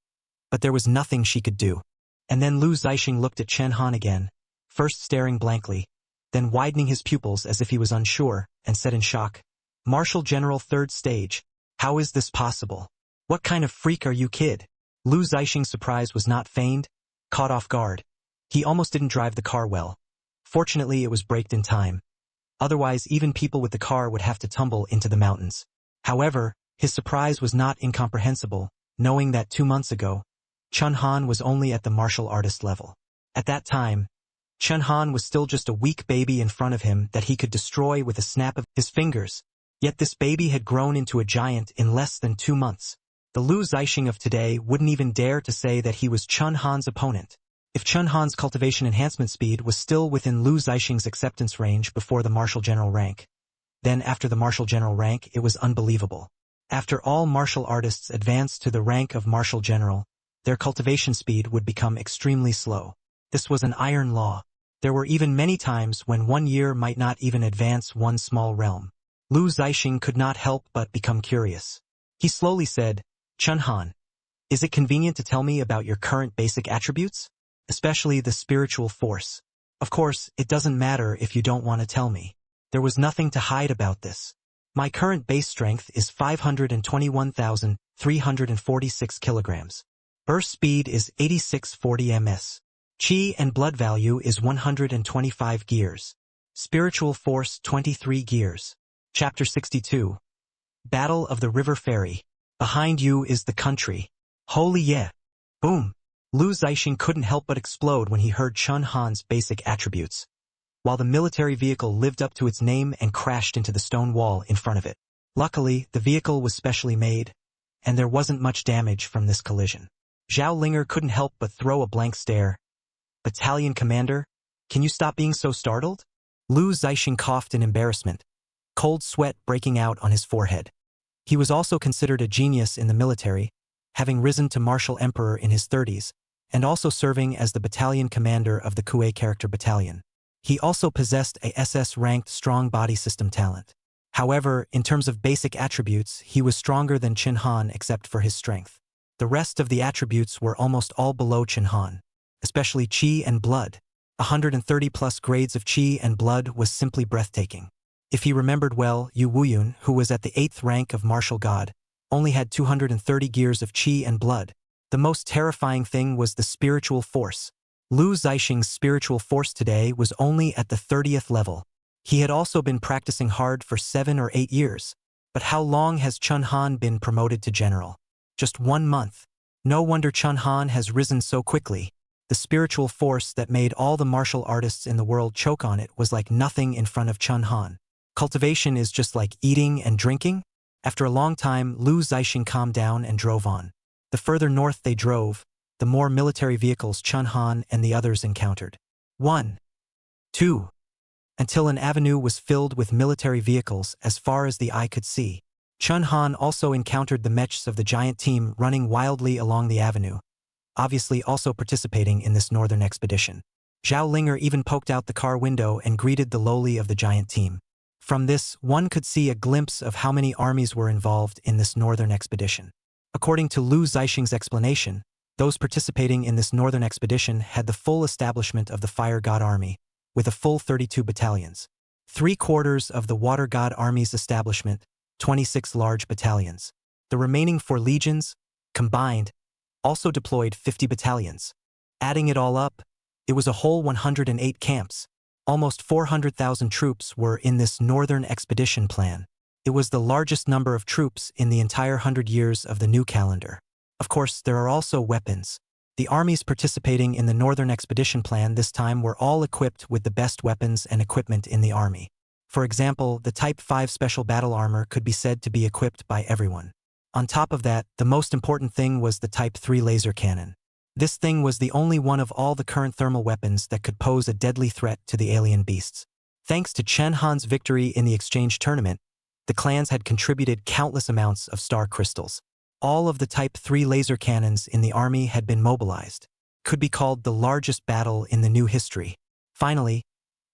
but there was nothing she could do. And then Lu Zixing looked at Chen Han again, first staring blankly, then widening his pupils as if he was unsure, and said in shock, "Marshal General Third Stage, how is this possible? What kind of freak are you, kid?" Lu Zixing's surprise was not feigned, caught off guard. He almost didn't drive the car well. Fortunately, it was braked in time. Otherwise, even people with the car would have to tumble into the mountains. However, his surprise was not incomprehensible, knowing that 2 months ago, Chun Han was only at the martial artist level. At that time, Chun Han was still just a weak baby in front of him that he could destroy with a snap of his fingers. Yet this baby had grown into a giant in less than 2 months. The Lu Zixing of today wouldn't even dare to say that he was Chun Han's opponent. If Chun Han's cultivation enhancement speed was still within Lu Zixing's acceptance range before the martial general rank, then after the martial general rank it was unbelievable. After all martial artists advanced to the rank of martial general, their cultivation speed would become extremely slow. This was an iron law. There were even many times when 1 year might not even advance one small realm. Lu Zixing could not help but become curious. He slowly said, "Chun Han, is it convenient to tell me about your current basic attributes? Especially the spiritual force. Of course, it doesn't matter if you don't want to tell me. There was nothing to hide about this. My current base strength is 521,346 kilograms. Burst speed is 8640 ms. Qi and blood value is 125 gears. Spiritual force 23 gears. Chapter 62. Battle of the River Ferry. Behind you is the country. Holy yeah. Boom. Lu Zixing couldn't help but explode when he heard Chun Han's basic attributes, while the military vehicle lived up to its name and crashed into the stone wall in front of it. Luckily, the vehicle was specially made, and there wasn't much damage from this collision. Zhao Linger couldn't help but throw a blank stare. "Battalion commander, can you stop being so startled?" Lu Zixing coughed in embarrassment, cold sweat breaking out on his forehead. He was also considered a genius in the military, having risen to martial emperor in his 30s, and also serving as the battalion commander of the Kuei character battalion. He also possessed a SS-ranked strong body system talent. However, in terms of basic attributes, he was stronger than Chun Han except for his strength. The rest of the attributes were almost all below Chun Han, especially Qi and blood. 130 plus grades of Qi and blood was simply breathtaking. If he remembered well, Yu Wuyun, who was at the 8th rank of martial god, only had 230 gears of Qi and blood. The most terrifying thing was the spiritual force. Lu Zixing's spiritual force today was only at the 30th level. He had also been practicing hard for 7 or 8 years. But how long has Chun Han been promoted to general? Just 1 month. No wonder Chun Han has risen so quickly. The spiritual force that made all the martial artists in the world choke on it was like nothing in front of Chun Han. Cultivation is just like eating and drinking. After a long time, Lu Zixing calmed down and drove on. The further north they drove, the more military vehicles Chun Han and the others encountered. 1, 2, until an avenue was filled with military vehicles as far as the eye could see. Chun Han also encountered the mechs of the giant team running wildly along the avenue, obviously also participating in this northern expedition. Zhao Linger even poked out the car window and greeted the lowly of the giant team. From this, one could see a glimpse of how many armies were involved in this northern expedition. According to Lu Zixing's explanation, those participating in this northern expedition had the full establishment of the Fire God Army, with a full 32 battalions. 3/4 of the Water God Army's establishment, 26 large battalions. The remaining 4 legions, combined, also deployed 50 battalions. Adding it all up, it was a whole 108 camps. Almost 400,000 troops were in this northern expedition plan. It was the largest number of troops in the entire 100 years of the new calendar. Of course, there are also weapons. The armies participating in the northern expedition plan this time were all equipped with the best weapons and equipment in the army. For example, the Type 5 special battle armor could be said to be equipped by everyone. On top of that, the most important thing was the Type 3 laser cannon. This thing was the only one of all the current thermal weapons that could pose a deadly threat to the alien beasts. Thanks to Chun Han's victory in the exchange tournament, the clans had contributed countless amounts of star crystals. All of the Type 3 laser cannons in the army had been mobilized. Could be called the largest battle in the new history. Finally,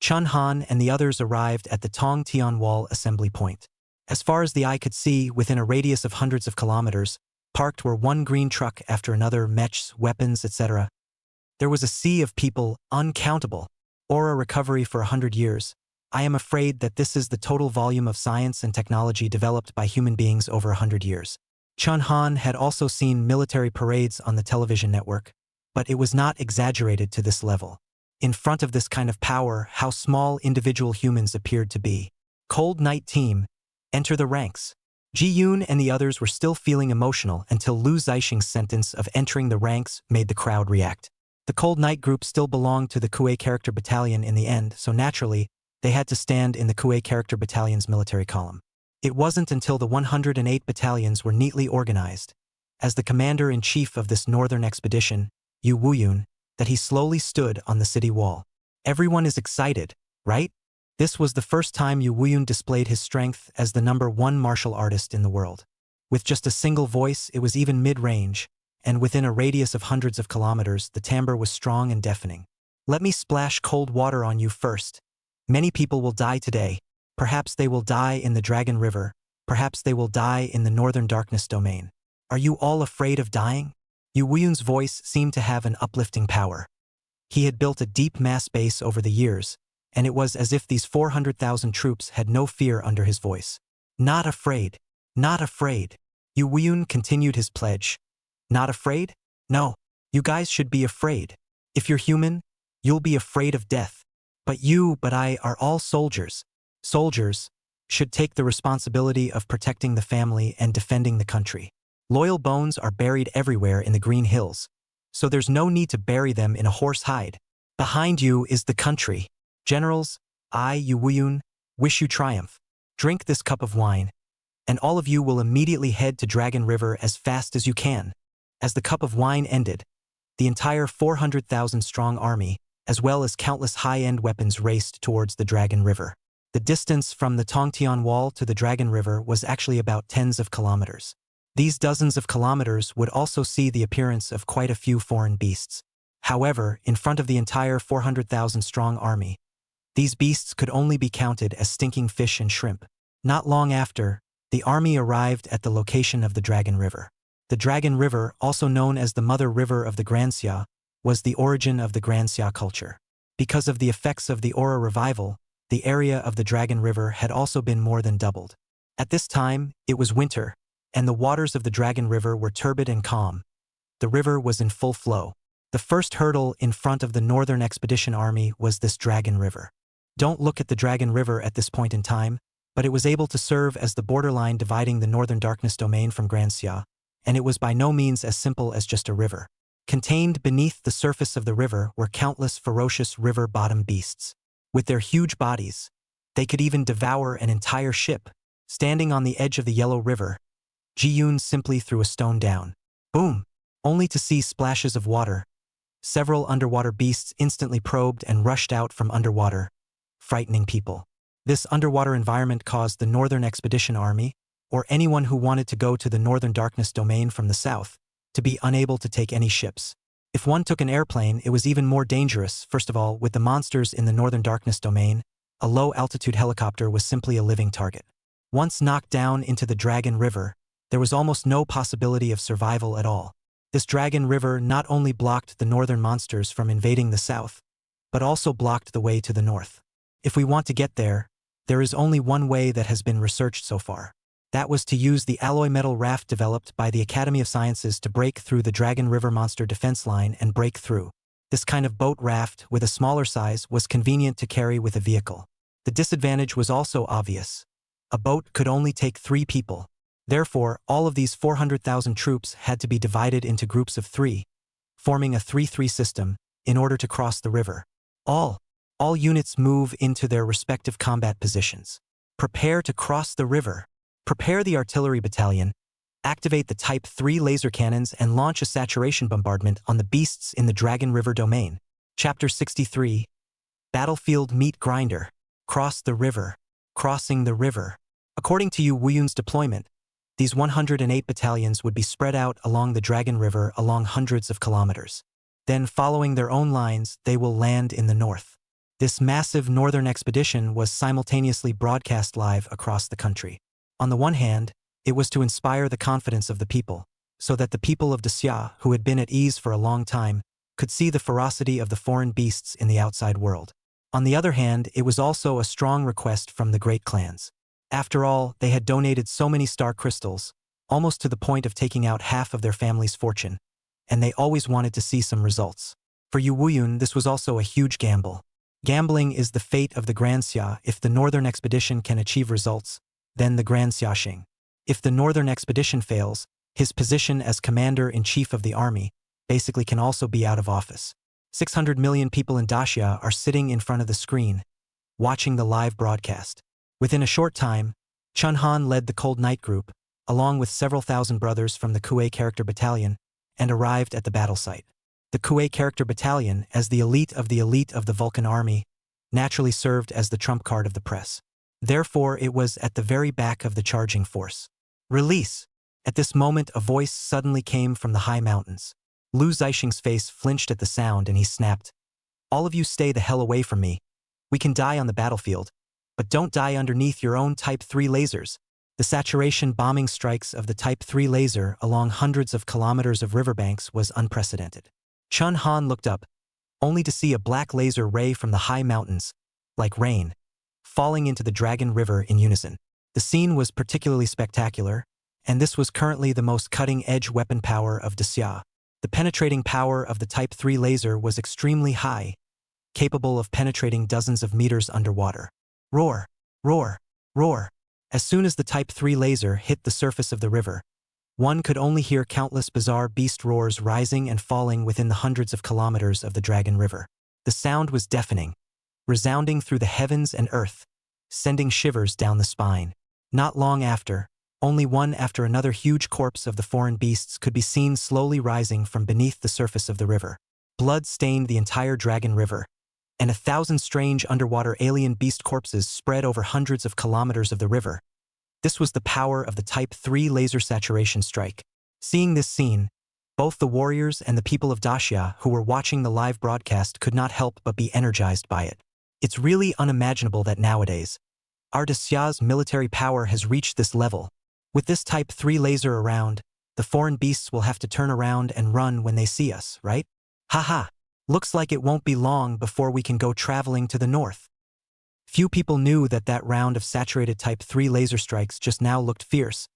Chun Han and the others arrived at the Tong Tian Wall assembly point. As far as the eye could see, within a radius of hundreds of kilometers, parked were one green truck after another, mechs, weapons, etc. There was a sea of people, uncountable. Aura recovery for 100 years. I am afraid that this is the total volume of science and technology developed by human beings over 100 years. Chun Han had also seen military parades on the television network, but it was not exaggerated to this level. In front of this kind of power, how small individual humans appeared to be. Cold Night Team, enter the ranks. Ji Yoon and the others were still feeling emotional until Lu Zixing's sentence of entering the ranks made the crowd react. The Cold Night group still belonged to the Kuei Character Battalion in the end, so naturally, they had to stand in the Kuei Character Battalion's military column. It wasn't until the 108 battalions were neatly organized, as the commander-in-chief of this northern expedition, Yu Wuyun, that he slowly stood on the city wall. Everyone is excited, right? This was the first time Yu Wuyun displayed his strength as the #1 martial artist in the world. With just a single voice, it was even mid-range, and within a radius of hundreds of kilometers, the timbre was strong and deafening. Let me splash cold water on you first. Many people will die today. Perhaps they will die in the Dragon River. Perhaps they will die in the Northern Darkness domain. Are you all afraid of dying? Yu Wuyun's voice seemed to have an uplifting power. He had built a deep mass base over the years, and it was as if these 400,000 troops had no fear under his voice. Not afraid. Not afraid. Yu Wuyun continued his pledge. Not afraid? No. You guys should be afraid. If you're human, you'll be afraid of death. But I are all soldiers. Soldiers should take the responsibility of protecting the family and defending the country. Loyal bones are buried everywhere in the Green Hills, so there's no need to bury them in a horse hide. Behind you is the country. Generals, I, Yu Wuyun, wish you triumph. Drink this cup of wine, and all of you will immediately head to Dragon River as fast as you can. As the cup of wine ended, the entire 400,000-strong army, as well as countless high-end weapons, raced towards the Dragon River. The distance from the Tongtian Wall to the Dragon River was actually about tens of kilometers. These dozens of kilometers would also see the appearance of quite a few foreign beasts. However, in front of the entire 400,000-strong army, these beasts could only be counted as stinking fish and shrimp. Not long after, the army arrived at the location of the Dragon River. The Dragon River, also known as the Mother River of the Granxia, was the origin of the Granxia culture. Because of the effects of the Aura revival, the area of the Dragon River had also been more than doubled. At this time, it was winter, and the waters of the Dragon River were turbid and calm. The river was in full flow. The first hurdle in front of the Northern Expedition Army was this Dragon River. Don't look at the Dragon River at this point in time, but it was able to serve as the borderline dividing the Northern Darkness domain from Granxia, and it was by no means as simple as just a river. Contained beneath the surface of the river were countless ferocious river-bottom beasts. With their huge bodies, they could even devour an entire ship. Standing on the edge of the Yellow River, Ji Yoon simply threw a stone down. Boom! Only to see splashes of water. Several underwater beasts instantly probed and rushed out from underwater, frightening people. This underwater environment caused the Northern Expedition Army, or anyone who wanted to go to the Northern Darkness domain from the south, to be unable to take any ships. If one took an airplane, it was even more dangerous. First of all, with the monsters in the Northern Darkness domain, a low-altitude helicopter was simply a living target. Once knocked down into the Dragon River, there was almost no possibility of survival at all. This Dragon River not only blocked the northern monsters from invading the south, but also blocked the way to the north. If we want to get there, there is only one way that has been researched so far. That was to use the alloy metal raft developed by the Academy of Sciences to break through the Dragon River monster defense line and break through. This kind of boat raft, with a smaller size, was convenient to carry with a vehicle. The disadvantage was also obvious. A boat could only take 3 people. Therefore, all of these 400,000 troops had to be divided into groups of 3, forming a 3-3 system, in order to cross the river. All units move into their respective combat positions. Prepare to cross the river. Prepare the artillery battalion, activate the Type 3 laser cannons, and launch a saturation bombardment on the beasts in the Dragon River domain. Chapter 63. Battlefield Meat Grinder. Cross the river. Crossing the river. According to Yu Wuyun's deployment, these 108 battalions would be spread out along the Dragon River along hundreds of kilometers. Then, following their own lines, they will land in the north. This massive northern expedition was simultaneously broadcast live across the country. On the one hand, it was to inspire the confidence of the people, so that the people of Dasya, who had been at ease for a long time, could see the ferocity of the foreign beasts in the outside world. On the other hand, it was also a strong request from the great clans. After all, they had donated so many star crystals, almost to the point of taking out half of their family's fortune, and they always wanted to see some results. For Yu Wuyun, this was also a huge gamble. Gambling is the fate of the Grand Xia. If the northern expedition can achieve results, then the Grand Xiaxing. If the northern expedition fails, his position as commander-in-chief of the army basically can also be out of office. 600 million people in Daxia are sitting in front of the screen, watching the live broadcast. Within a short time, Chun Han led the Cold Night group, along with several thousand brothers from the Kuei Character Battalion, and arrived at the battle site. The Kuei Character Battalion, as the elite of the Vulcan army, naturally served as the trump card of the press. Therefore, it was at the very back of the charging force. Release! At this moment, a voice suddenly came from the high mountains. Lu Zixing's face flinched at the sound and he snapped, "All of you stay the hell away from me. We can die on the battlefield, but don't die underneath your own Type 3 lasers." The saturation bombing strikes of the Type 3 laser along hundreds of kilometers of riverbanks was unprecedented. Chun Han looked up, only to see a black laser ray from the high mountains, like rain, falling into the Dragon River in unison. The scene was particularly spectacular, and this was currently the most cutting-edge weapon power of Daxia. The penetrating power of the Type 3 laser was extremely high, capable of penetrating dozens of meters underwater. Roar! Roar! Roar! As soon as the Type 3 laser hit the surface of the river, one could only hear countless bizarre beast roars rising and falling within the hundreds of kilometers of the Dragon River. The sound was deafening, resounding through the heavens and earth, sending shivers down the spine. Not long after, only one after another huge corpse of the foreign beasts could be seen slowly rising from beneath the surface of the river. Blood stained the entire Dragon River, and 1,000 strange underwater alien beast corpses spread over hundreds of kilometers of the river. This was the power of the Type 3 laser saturation strike. Seeing this scene, both the warriors and the people of Daxia who were watching the live broadcast could not help but be energized by it. It's really unimaginable that nowadays, our Daxia's military power has reached this level. With this Type 3 laser around, the foreign beasts will have to turn around and run when they see us, right? Haha, looks like it won't be long before we can go traveling to the north. Few people knew that that round of saturated Type 3 laser strikes just now looked fierce,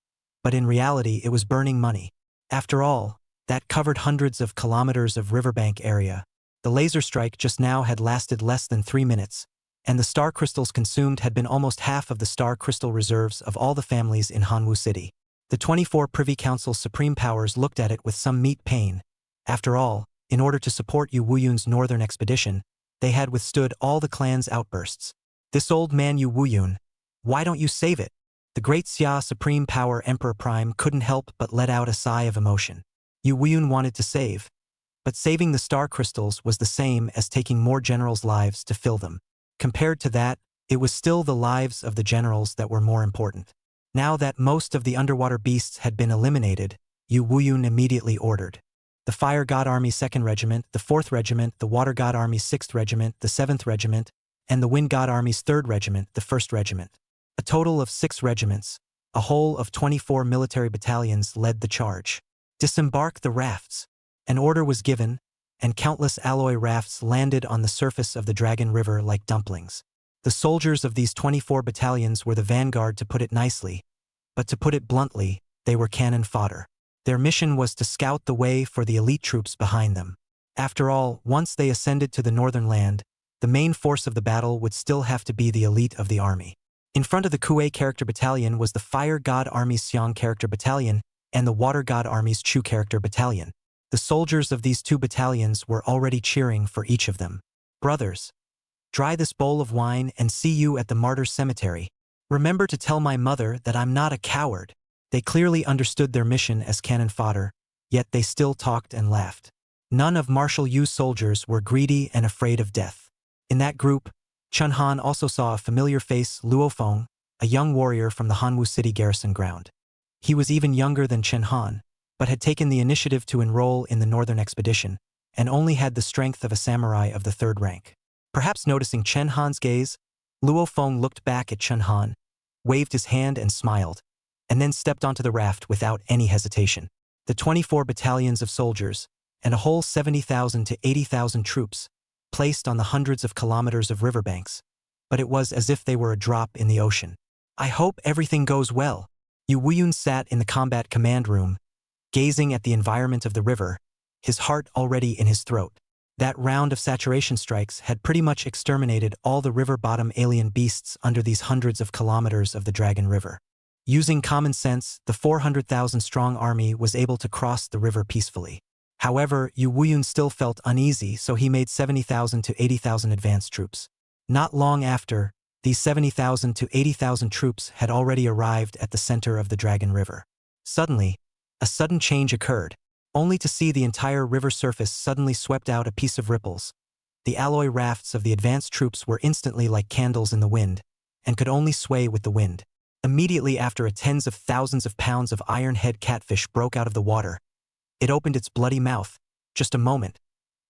but in reality it was burning money. After all, that covered hundreds of kilometers of riverbank area. The laser strike just now had lasted less than 3 minutes, and the star crystals consumed had been almost half of the star crystal reserves of all the families in Hanwu City. The 24 Privy Council's supreme powers looked at it with some meat pain. After all, in order to support Yu Wuyun's northern expedition, they had withstood all the clan's outbursts. This old man Yu Wuyun, why don't you save it? The great Xia Supreme Power Emperor Prime couldn't help but let out a sigh of emotion. Yu Wuyun wanted to save, but saving the star crystals was the same as taking more generals' lives to fill them. Compared to that, it was still the lives of the generals that were more important. Now that most of the underwater beasts had been eliminated, Yu Wuyun immediately ordered the Fire God Army 2nd Regiment, the 4th Regiment, the Water God Army 6th Regiment, the 7th Regiment, and the Wind God Army's 3rd Regiment, the 1st Regiment. A total of 6 regiments, a whole of 24 military battalions led the charge. Disembark the rafts. An order was given, and countless alloy rafts landed on the surface of the Dragon River like dumplings. The soldiers of these 24 battalions were the vanguard, to put it nicely, but to put it bluntly, they were cannon fodder. Their mission was to scout the way for the elite troops behind them. After all, once they ascended to the northern land, the main force of the battle would still have to be the elite of the army. In front of the Kuei Character Battalion was the Fire God Army's Xiang Character Battalion and the Water God Army's Chu Character Battalion. The soldiers of these 2 battalions were already cheering for each of them. Brothers, dry this bowl of wine and see you at the martyrs' cemetery. Remember to tell my mother that I'm not a coward. They clearly understood their mission as cannon fodder, yet they still talked and laughed. None of Marshal Yu's soldiers were greedy and afraid of death. In that group, Chun Han also saw a familiar face, Luo Feng, a young warrior from the Hanwu City garrison ground. He was even younger than Chen Han, but had taken the initiative to enroll in the northern expedition, and only had the strength of a samurai of the 3rd rank. Perhaps noticing Chen Han's gaze, Luo Feng looked back at Chen Han, waved his hand and smiled, and then stepped onto the raft without any hesitation. The 24 battalions of soldiers, and a whole 70,000 to 80,000 troops, placed on the hundreds of kilometers of riverbanks, but it was as if they were a drop in the ocean. I hope everything goes well. Yu Wuyun sat in the combat command room, gazing at the environment of the river, his heart already in his throat. That round of saturation strikes had pretty much exterminated all the river-bottom alien beasts under these hundreds of kilometers of the Dragon River. Using common sense, the 400,000-strong army was able to cross the river peacefully. However, Yu Wuyun still felt uneasy, so he made 70,000 to 80,000 advance troops. Not long after, these 70,000 to 80,000 troops had already arrived at the center of the Dragon River. Suddenly, a sudden change occurred, only to see the entire river surface suddenly swept out a piece of ripples. The alloy rafts of the advanced troops were instantly like candles in the wind, and could only sway with the wind. Immediately after, tens of thousands of pounds of iron-head catfish broke out of the water. It opened its bloody mouth. Just a moment.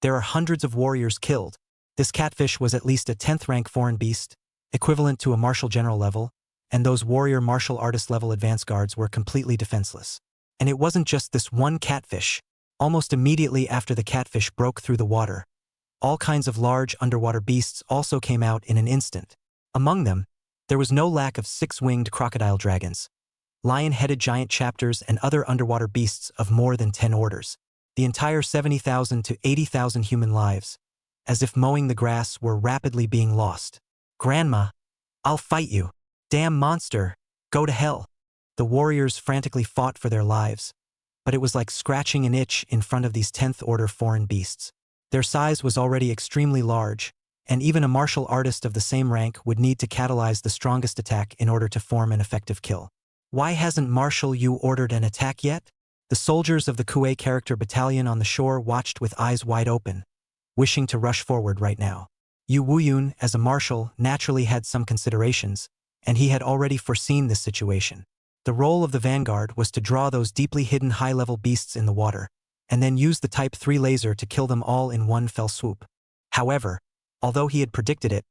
There are hundreds of warriors killed. This catfish was at least a 10th rank foreign beast, equivalent to a marshal general level, and those warrior martial artist level advance guards were completely defenseless. And it wasn't just this one catfish. Almost immediately after the catfish broke through the water, all kinds of large underwater beasts also came out in an instant. Among them, there was no lack of 6-winged crocodile dragons, lion-headed giant chapters, and other underwater beasts of more than 10 orders. The entire 70,000 to 80,000 human lives, as if mowing the grass, were rapidly being lost. Grandma, I'll fight you. Damn monster, go to hell. The warriors frantically fought for their lives, but it was like scratching an itch in front of these 10th-order foreign beasts. Their size was already extremely large, and even a martial artist of the same rank would need to catalyze the strongest attack in order to form an effective kill. Why hasn't Marshal Yu ordered an attack yet? The soldiers of the Kuei character battalion on the shore watched with eyes wide open, wishing to rush forward right now. Yu Wuyun, as a marshal, naturally had some considerations, and he had already foreseen this situation. The role of the vanguard was to draw those deeply hidden high-level beasts in the water, and then use the Type 3 laser to kill them all in one fell swoop. However, although he had predicted it,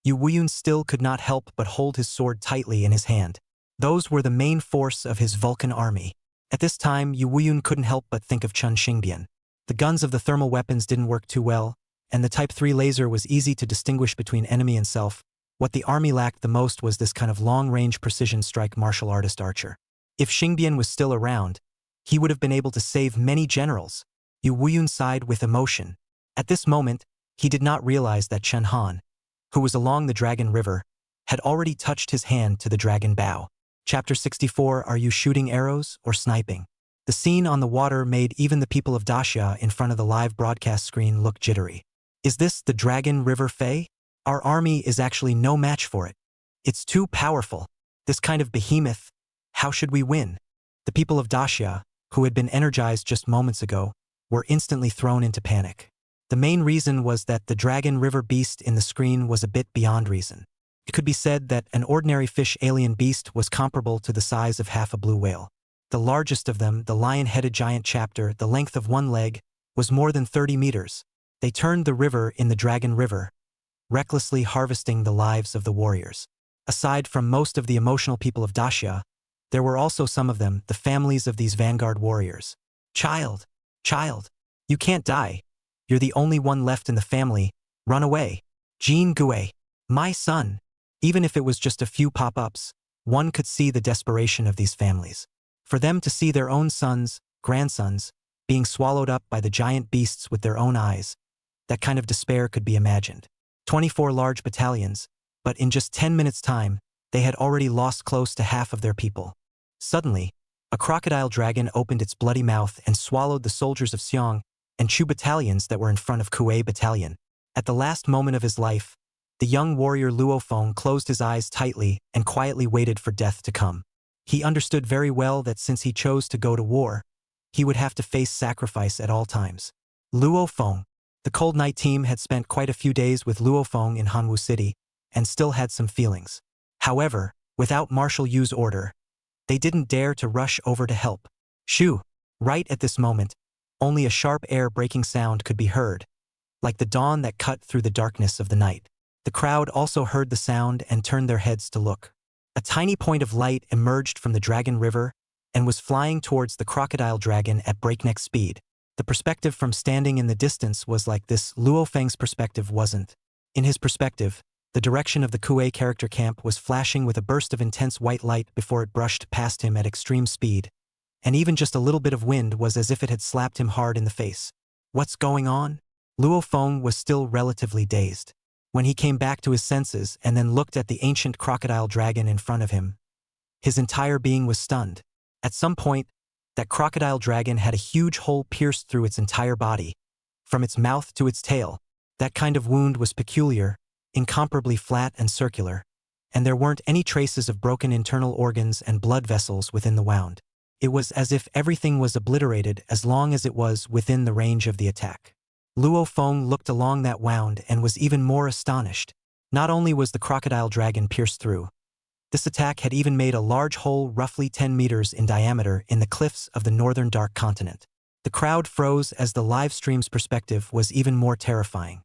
Yu Wuyun still could not help but hold his sword tightly in his hand. Those were the main force of his Vulcan army. At this time, Yu Wuyun couldn't help but think of Chun Xingbian. The guns of the thermal weapons didn't work too well, and the Type 3 laser was easy to distinguish between enemy and self. What the army lacked the most was this kind of long-range precision strike martial artist archer. If Xingbian was still around, he would have been able to save many generals. Yu Wuyun sighed with emotion. At this moment, he did not realize that Chen Han, who was along the Dragon River, had already touched his hand to the dragon bow. Chapter 64. Are you shooting arrows or sniping? The scene on the water made even the people of Daxia in front of the live broadcast screen look jittery. Is this the Dragon River Fae? Our army is actually no match for it. It's too powerful. This kind of behemoth. How should we win? The people of Daxia, who had been energized just moments ago, were instantly thrown into panic. The main reason was that the Dragon River beast in the screen was a bit beyond reason. It could be said that an ordinary fish alien beast was comparable to the size of half a blue whale. The largest of them, the lion-headed giant chapter, the length of one leg, was more than 30 meters. They turned the river in the Dragon River, recklessly harvesting the lives of the warriors. Aside from most of the emotional people of Daxia, there were also some of them, the families of these vanguard warriors. Child, you can't die. You're the only one left in the family. Run away. Jean Gue, my son. Even if it was just a few pop-ups, one could see the desperation of these families. For them to see their own sons, grandsons, being swallowed up by the giant beasts with their own eyes, that kind of despair could be imagined. 24 large battalions, but in just 10 minutes' time, they had already lost close to half of their people. Suddenly, a crocodile dragon opened its bloody mouth and swallowed the soldiers of Xiong and Chu battalions that were in front of Kuei battalion. At the last moment of his life, the young warrior Luo Feng closed his eyes tightly and quietly waited for death to come. He understood very well that since he chose to go to war, he would have to face sacrifice at all times. Luo Feng. The Cold Night team had spent quite a few days with Luo Feng in Hanwu City and still had some feelings. However, without Marshal Yu's order, they didn't dare to rush over to help. Shoo! Right at this moment, only a sharp air-breaking sound could be heard, like the dawn that cut through the darkness of the night. The crowd also heard the sound and turned their heads to look. A tiny point of light emerged from the Dragon River and was flying towards the crocodile dragon at breakneck speed. The perspective from standing in the distance was like this. Luo Feng's perspective wasn't. In his perspective, the direction of the Kuei character camp was flashing with a burst of intense white light before it brushed past him at extreme speed, and even just a little bit of wind was as if it had slapped him hard in the face. What's going on? Luo Feng was still relatively dazed. When he came back to his senses and then looked at the ancient crocodile dragon in front of him, his entire being was stunned. At some point, that crocodile dragon had a huge hole pierced through its entire body, from its mouth to its tail. That kind of wound was peculiar, incomparably flat and circular, and there weren't any traces of broken internal organs and blood vessels within the wound. It was as if everything was obliterated as long as it was within the range of the attack. Luo Feng looked along that wound and was even more astonished. Not only was the crocodile dragon pierced through, this attack had even made a large hole roughly 10 meters in diameter in the cliffs of the northern dark continent. The crowd froze as the live stream's perspective was even more terrifying.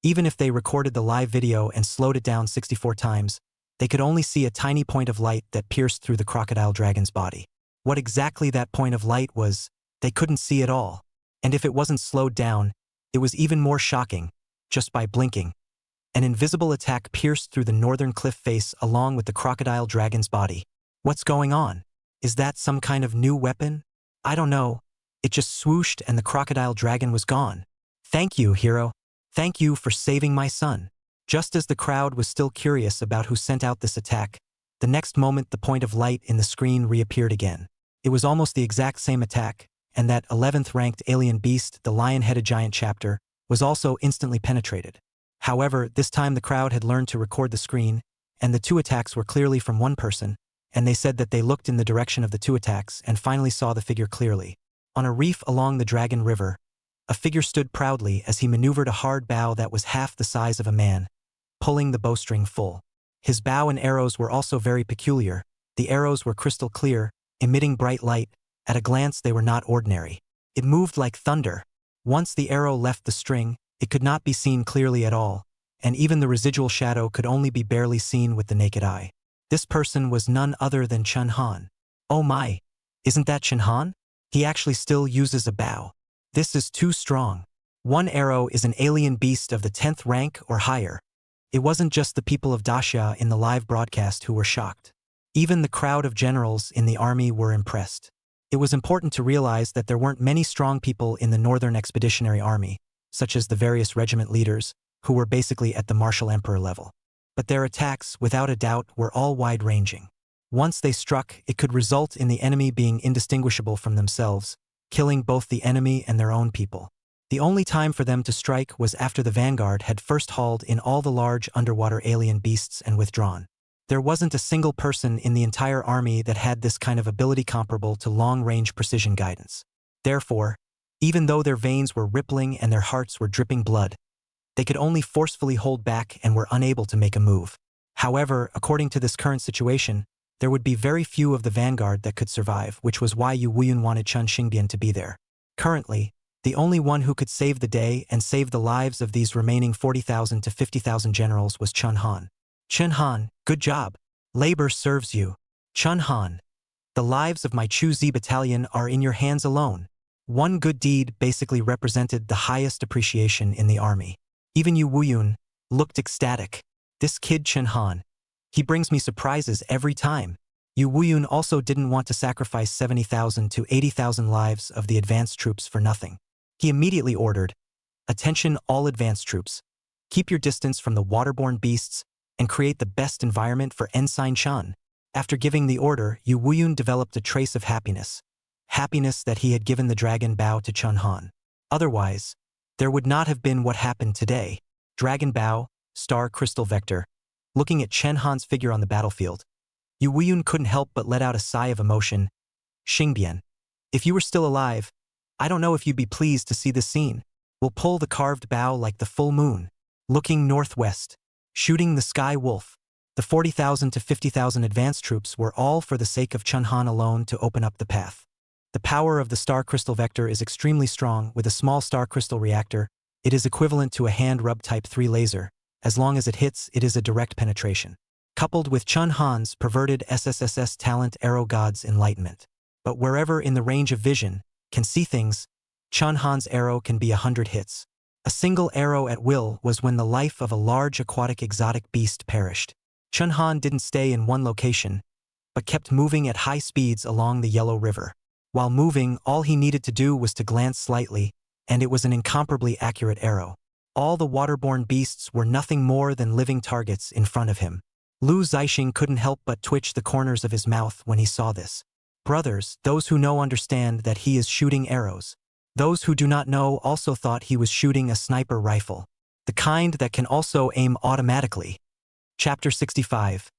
Even if they recorded the live video and slowed it down 64 times, they could only see a tiny point of light that pierced through the crocodile dragon's body. What exactly that point of light was, they couldn't see at all. And if it wasn't slowed down, it was even more shocking, just by blinking. An invisible attack pierced through the northern cliff face along with the crocodile dragon's body. What's going on? Is that some kind of new weapon? I don't know. It just swooshed and the crocodile dragon was gone. Thank you, hero. Thank you for saving my son. Just as the crowd was still curious about who sent out this attack, the next moment the point of light in the screen reappeared again. It was almost the exact same attack, and that 11th ranked alien beast, the lion-headed giant chapter, was also instantly penetrated. However, this time the crowd had learned to record the screen, and the two attacks were clearly from one person, and they said that they looked in the direction of the two attacks and finally saw the figure clearly. On a reef along the Dragon River, a figure stood proudly as he maneuvered a hard bow that was half the size of a man, pulling the bowstring full. His bow and arrows were also very peculiar. The arrows were crystal clear, emitting bright light. At a glance they were not ordinary. It moved like thunder. Once the arrow left the string, it could not be seen clearly at all, and even the residual shadow could only be barely seen with the naked eye. This person was none other than Chen Han. Oh my! Isn't that Chen Han? He actually still uses a bow. This is too strong. One arrow is an alien beast of the 10th rank or higher. It wasn't just the people of Daxia in the live broadcast who were shocked. Even the crowd of generals in the army were impressed. It was important to realize that there weren't many strong people in the Northern Expeditionary Army, such as the various regiment leaders, who were basically at the Marshal Emperor level. But their attacks, without a doubt, were all wide-ranging. Once they struck, it could result in the enemy being indistinguishable from themselves, killing both the enemy and their own people. The only time for them to strike was after the vanguard had first hauled in all the large underwater alien beasts and withdrawn. There wasn't a single person in the entire army that had this kind of ability comparable to long-range precision guidance. Therefore, even though their veins were rippling and their hearts were dripping blood, they could only forcefully hold back and were unable to make a move. However, according to this current situation, there would be very few of the vanguard that could survive, which was why Yu Wuyun wanted Chen Xingbian to be there. Currently, the only one who could save the day and save the lives of these remaining 40,000 to 50,000 generals was Chen Han. Chen Han, good job. Labor serves you. Chen Han, the lives of my Chu Zi battalion are in your hands alone. One good deed basically represented the highest appreciation in the army. Even Yu Wuyun looked ecstatic. This kid Chen Han, he brings me surprises every time. Yu Wuyun also didn't want to sacrifice 70,000 to 80,000 lives of the advanced troops for nothing. He immediately ordered, "Attention all advanced troops. Keep your distance from the waterborne beasts and create the best environment for Ensign Chen." After giving the order, Yu Wuyun developed a trace of happiness. Happiness that he had given the dragon bow to Chen Han. Otherwise, there would not have been what happened today. Dragon bow, star crystal vector. Looking at Chen Han's figure on the battlefield, Yu Wuyun couldn't help but let out a sigh of emotion. "Xingbian, if you were still alive, I don't know if you'd be pleased to see this scene. We'll pull the carved bow like the full moon, looking northwest, shooting the sky wolf." The 40,000 to 50,000 advanced troops were all for the sake of Chen Han alone to open up the path. The power of the star crystal vector is extremely strong with a small star crystal reactor, It is equivalent to a hand-rub type 3 laser. As long as it hits, it is a direct penetration. Coupled with Chun Han's perverted SSSS talent arrow god's enlightenment. But wherever in the range of vision can see things, Chun Han's arrow can be 100 hits. A single arrow at will was when the life of a large aquatic exotic beast perished. Chun Han didn't stay in one location, but kept moving at high speeds along the Yellow River. While moving, all he needed to do was to glance slightly, and it was an incomparably accurate arrow. All the waterborne beasts were nothing more than living targets in front of him. Lu Zixing couldn't help but twitch the corners of his mouth when he saw this. Brothers, those who know understand that he is shooting arrows. Those who do not know also thought he was shooting a sniper rifle, the kind that can also aim automatically. Chapter 65.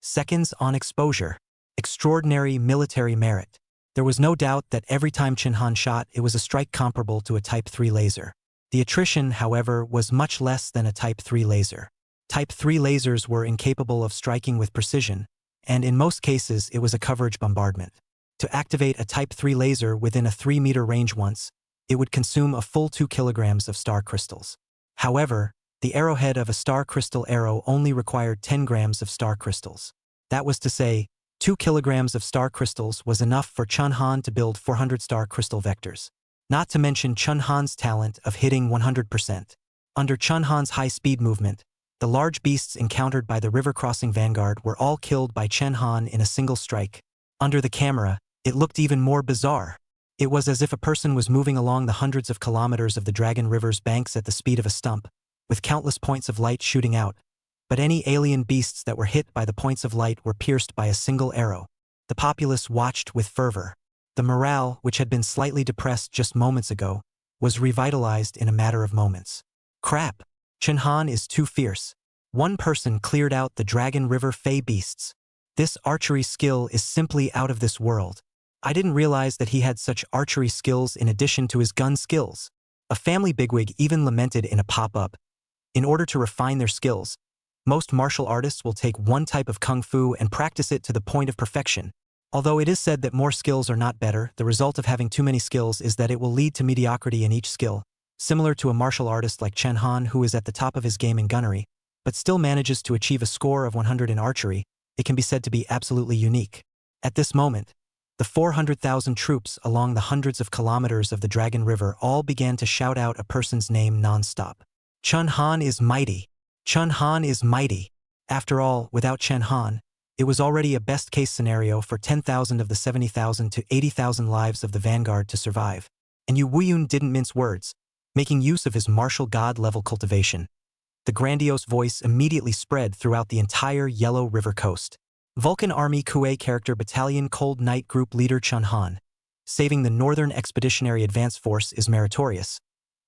Seconds on Exposure. Extraordinary Military Merit. There was no doubt that every time Chun Han shot, it was a strike comparable to a Type 3 laser. The attrition, however, was much less than a Type 3 laser. Type 3 lasers were incapable of striking with precision, and in most cases it was a coverage bombardment. To activate a Type 3 laser within a 3-meter range once, it would consume a full 2 kilograms of star crystals. However, the arrowhead of a star crystal arrow only required 10 grams of star crystals. That was to say, 2 kilograms of star crystals was enough for Chun Han to build 400 star crystal vectors. Not to mention Chun Han's talent of hitting 100%. Under Chun Han's high-speed movement, the large beasts encountered by the river-crossing vanguard were all killed by Chun Han in a single strike. Under the camera, it looked even more bizarre. It was as if a person was moving along the hundreds of kilometers of the Dragon River's banks at the speed of a stump, with countless points of light shooting out. But any alien beasts that were hit by the points of light were pierced by a single arrow. The populace watched with fervor. The morale, which had been slightly depressed just moments ago, was revitalized in a matter of moments. Crap! Chun Han is too fierce. One person cleared out the Dragon River Fey beasts. This archery skill is simply out of this world. I didn't realize that he had such archery skills in addition to his gun skills. A family bigwig even lamented in a pop-up. In order to refine their skills, most martial artists will take one type of kung fu and practice it to the point of perfection. Although it is said that more skills are not better, the result of having too many skills is that it will lead to mediocrity in each skill. Similar to a martial artist like Chun Han, who is at the top of his game in gunnery, but still manages to achieve a score of 100 in archery, it can be said to be absolutely unique. At this moment, the 400,000 troops along the hundreds of kilometers of the Dragon River all began to shout out a person's name non-stop. Chun Han is mighty. Chun Han is mighty. After all, without Chun Han, it was already a best-case scenario for 10,000 of the 70,000 to 80,000 lives of the vanguard to survive. And Yu Wuyun didn't mince words, making use of his martial god-level cultivation. The grandiose voice immediately spread throughout the entire Yellow River coast. Vulcan Army Kuei Character Battalion Cold Night Group Leader Chun Han. Saving the Northern Expeditionary Advance Force is meritorious,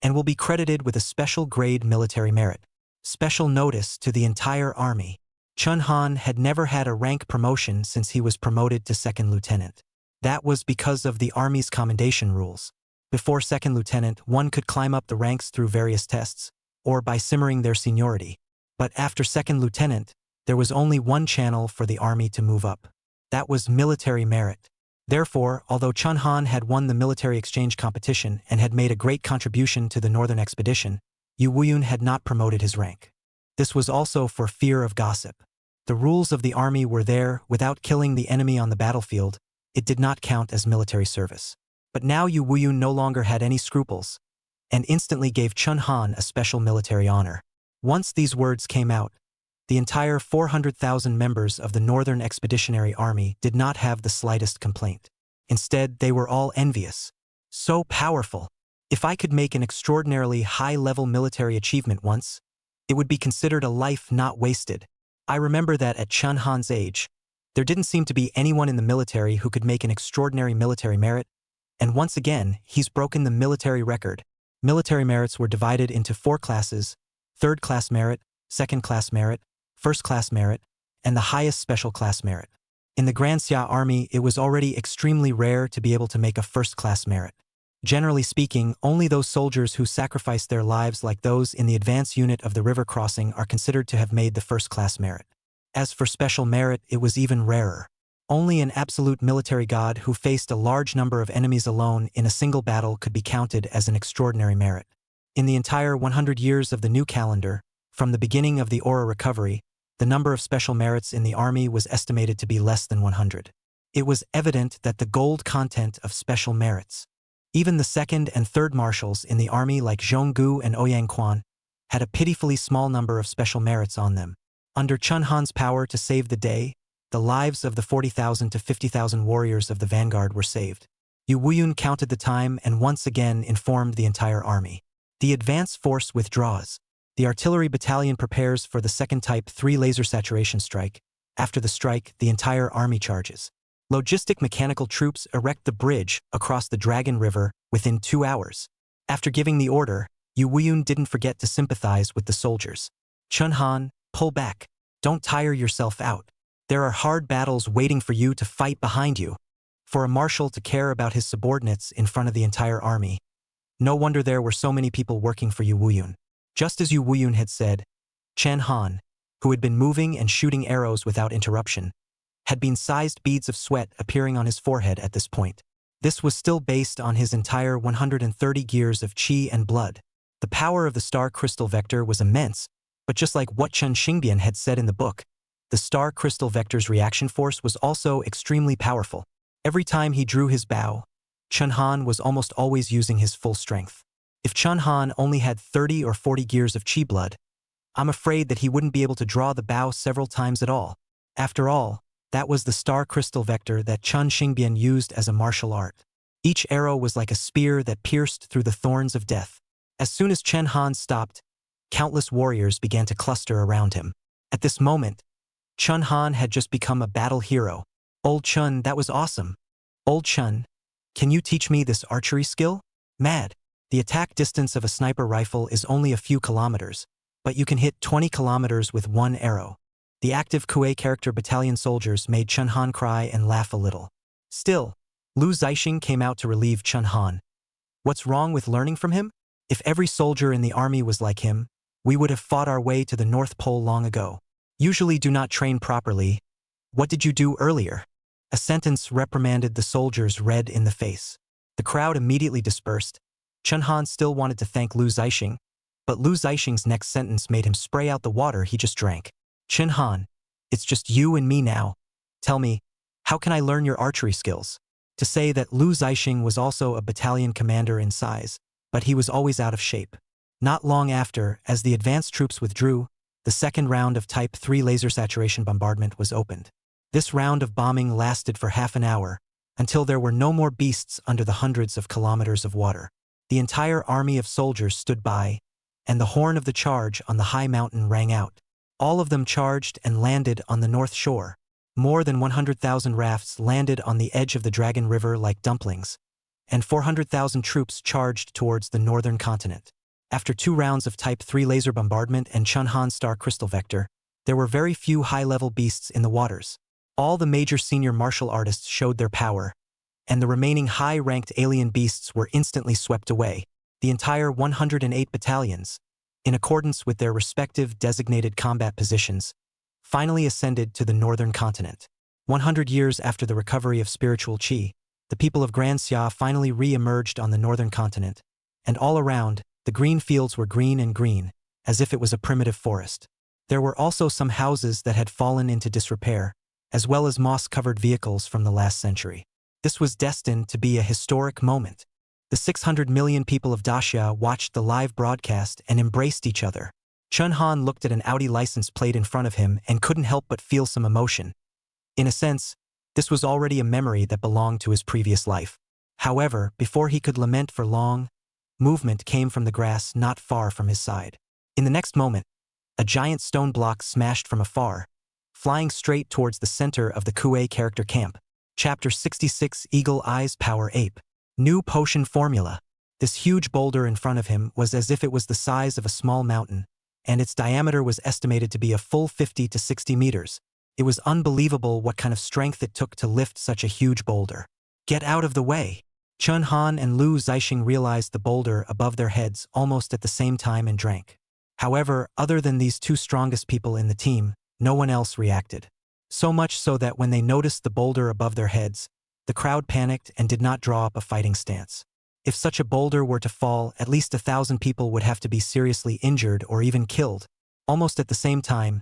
and will be credited with a special grade military merit. Special notice to the entire army. Chun Han had never had a rank promotion since he was promoted to second lieutenant. That was because of the Army's commendation rules. Before second lieutenant, one could climb up the ranks through various tests, or by simmering their seniority. But after second lieutenant, there was only one channel for the Army to move up. That was military merit. Therefore, although Chun Han had won the military exchange competition and had made a great contribution to the Northern Expedition, Yu Wuyun had not promoted his rank. This was also for fear of gossip. The rules of the army were there. Without killing the enemy on the battlefield, it did not count as military service. But now Yu Wuyun no longer had any scruples, and instantly gave Chun Han a special military honor. Once these words came out, the entire 400,000 members of the Northern Expeditionary Army did not have the slightest complaint. Instead, they were all envious. So powerful! If I could make an extraordinarily high-level military achievement once, it would be considered a life not wasted. I remember that at Chun Han's age, there didn't seem to be anyone in the military who could make an extraordinary military merit, and once again, he's broken the military record. Military merits were divided into 4 classes: third-class merit, second-class merit, first-class merit, and the highest special class merit. In the Grand Xia Army, it was already extremely rare to be able to make a first-class merit. Generally speaking, only those soldiers who sacrificed their lives like those in the advance unit of the river crossing are considered to have made the first-class merit. As for special merit, it was even rarer. Only an absolute military god who faced a large number of enemies alone in a single battle could be counted as an extraordinary merit. In the entire 100 years of the new calendar, from the beginning of the aura recovery, the number of special merits in the army was estimated to be less than 100. It was evident that the gold content of special merits. Even the second and third marshals in the army like Zhonggu and Ouyang Quan had a pitifully small number of special merits on them. Under Chun Han's power to save the day, the lives of the 40,000 to 50,000 warriors of the vanguard were saved. Yu Wuyun counted the time and once again informed the entire army. The advance force withdraws. The artillery battalion prepares for the second Type 3 laser saturation strike. After the strike, the entire army charges. Logistic mechanical troops erect the bridge across the Dragon River within 2 hours. After giving the order, Yu Wuyun didn't forget to sympathize with the soldiers. Chun Han, pull back. Don't tire yourself out. There are hard battles waiting for you to fight behind you. For a marshal to care about his subordinates in front of the entire army. No wonder there were so many people working for Yu Wuyun. Just as Yu Wuyun had said, Chen Han, who had been moving and shooting arrows without interruption, had been sized beads of sweat appearing on his forehead at this point. This was still based on his entire 130 gears of qi and blood. The power of the star crystal vector was immense, but just like what Chen Xingbian had said in the book, the star crystal vector's reaction force was also extremely powerful. Every time he drew his bow, Chun Han was almost always using his full strength. If Chun Han only had 30 or 40 gears of qi blood, I'm afraid that he wouldn't be able to draw the bow several times at all. After all, that was the star crystal vector that Chen Xingbian used as a martial art. Each arrow was like a spear that pierced through the thorns of death. As soon as Chen Han stopped, countless warriors began to cluster around him. At this moment, Chun Han had just become a battle hero. Old Chun, that was awesome. Old Chun, can you teach me this archery skill? Mad. The attack distance of a sniper rifle is only a few kilometers, but you can hit 20 kilometers with one arrow. The active Kuei character battalion soldiers made Chun Han cry and laugh a little. Still, Lu Zixing came out to relieve Chun Han. What's wrong with learning from him? If every soldier in the army was like him, we would have fought our way to the North Pole long ago. Usually do not train properly. What did you do earlier? A sentence reprimanded the soldiers red in the face. The crowd immediately dispersed. Chun Han still wanted to thank Lu Zixing, but Lu Zixing's next sentence made him spray out the water he just drank. Chun Han, it's just you and me now. Tell me, how can I learn your archery skills? To say that Lu Zixing was also a battalion commander in size, but he was always out of shape. Not long after, as the advanced troops withdrew, the second round of Type 3 laser saturation bombardment was opened. This round of bombing lasted for half an hour, until there were no more beasts under the hundreds of kilometers of water. The entire army of soldiers stood by, and the horn of the charge on the high mountain rang out. All of them charged and landed on the north shore. More than 100,000 rafts landed on the edge of the Dragon River like dumplings, and 400,000 troops charged towards the northern continent. After 2 rounds of Type 3 laser bombardment and Chun Han star crystal vector, there were very few high-level beasts in the waters. All the major senior martial artists showed their power, and the remaining high-ranked alien beasts were instantly swept away. The entire 108 battalions, in accordance with their respective designated combat positions, finally ascended to the northern continent. 100 years after the recovery of spiritual qi, the people of Grand Xia finally re-emerged on the northern continent, and all around, the green fields were green and green, as if it was a primitive forest. There were also some houses that had fallen into disrepair, as well as moss-covered vehicles from the last century. This was destined to be a historic moment. The 600 million people of Daxia watched the live broadcast and embraced each other. Chun Han looked at an Audi license plate in front of him and couldn't help but feel some emotion. In a sense, this was already a memory that belonged to his previous life. However, before he could lament for long, movement came from the grass not far from his side. In the next moment, a giant stone block smashed from afar, flying straight towards the center of the Kuei character camp. Chapter 66 Eagle Eyes Power Ape. New Potion Formula. This huge boulder in front of him was as if it was the size of a small mountain, and its diameter was estimated to be a full 50 to 60 meters. It was unbelievable what kind of strength it took to lift such a huge boulder. Get out of the way! Chun Han and Lu Zixing realized the boulder above their heads almost at the same time and drank. However, other than these 2 strongest people in the team, no one else reacted. So much so that when they noticed the boulder above their heads, the crowd panicked and did not draw up a fighting stance. If such a boulder were to fall, at least 1,000 people would have to be seriously injured or even killed. Almost at the same time,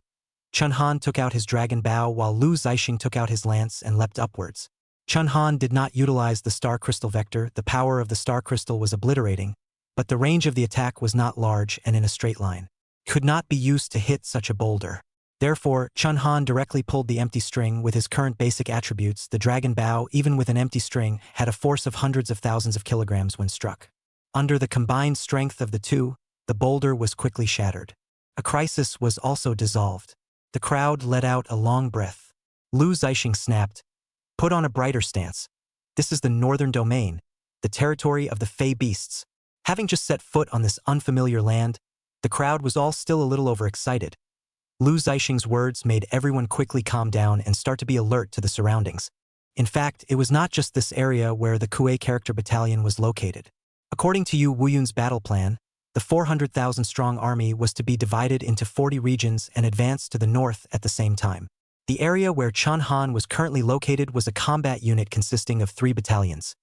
Chun-Han took out his dragon bow while Lu Zixing took out his lance and leapt upwards. Chun-Han did not utilize the star crystal vector, the power of the star crystal was obliterating, but the range of the attack was not large and in a straight line. Could not be used to hit such a boulder. Therefore, Chun-Han directly pulled the empty string with his current basic attributes. The dragon bow, even with an empty string, had a force of hundreds of thousands of kilograms when struck. Under the combined strength of the two, the boulder was quickly shattered. A crisis was also dissolved. The crowd let out a long breath. Lu Zixing snapped, "Put on a brighter stance. This is the northern domain, the territory of the Fey beasts." Having just set foot on this unfamiliar land, the crowd was all still a little overexcited. Lu Zixing's words made everyone quickly calm down and start to be alert to the surroundings. In fact, it was not just this area where the Kuei character battalion was located. According to Yu Wuyun's battle plan, the 400,000-strong army was to be divided into 40 regions and advance to the north at the same time. The area where Chun-Han was currently located was a combat unit consisting of 3 battalions,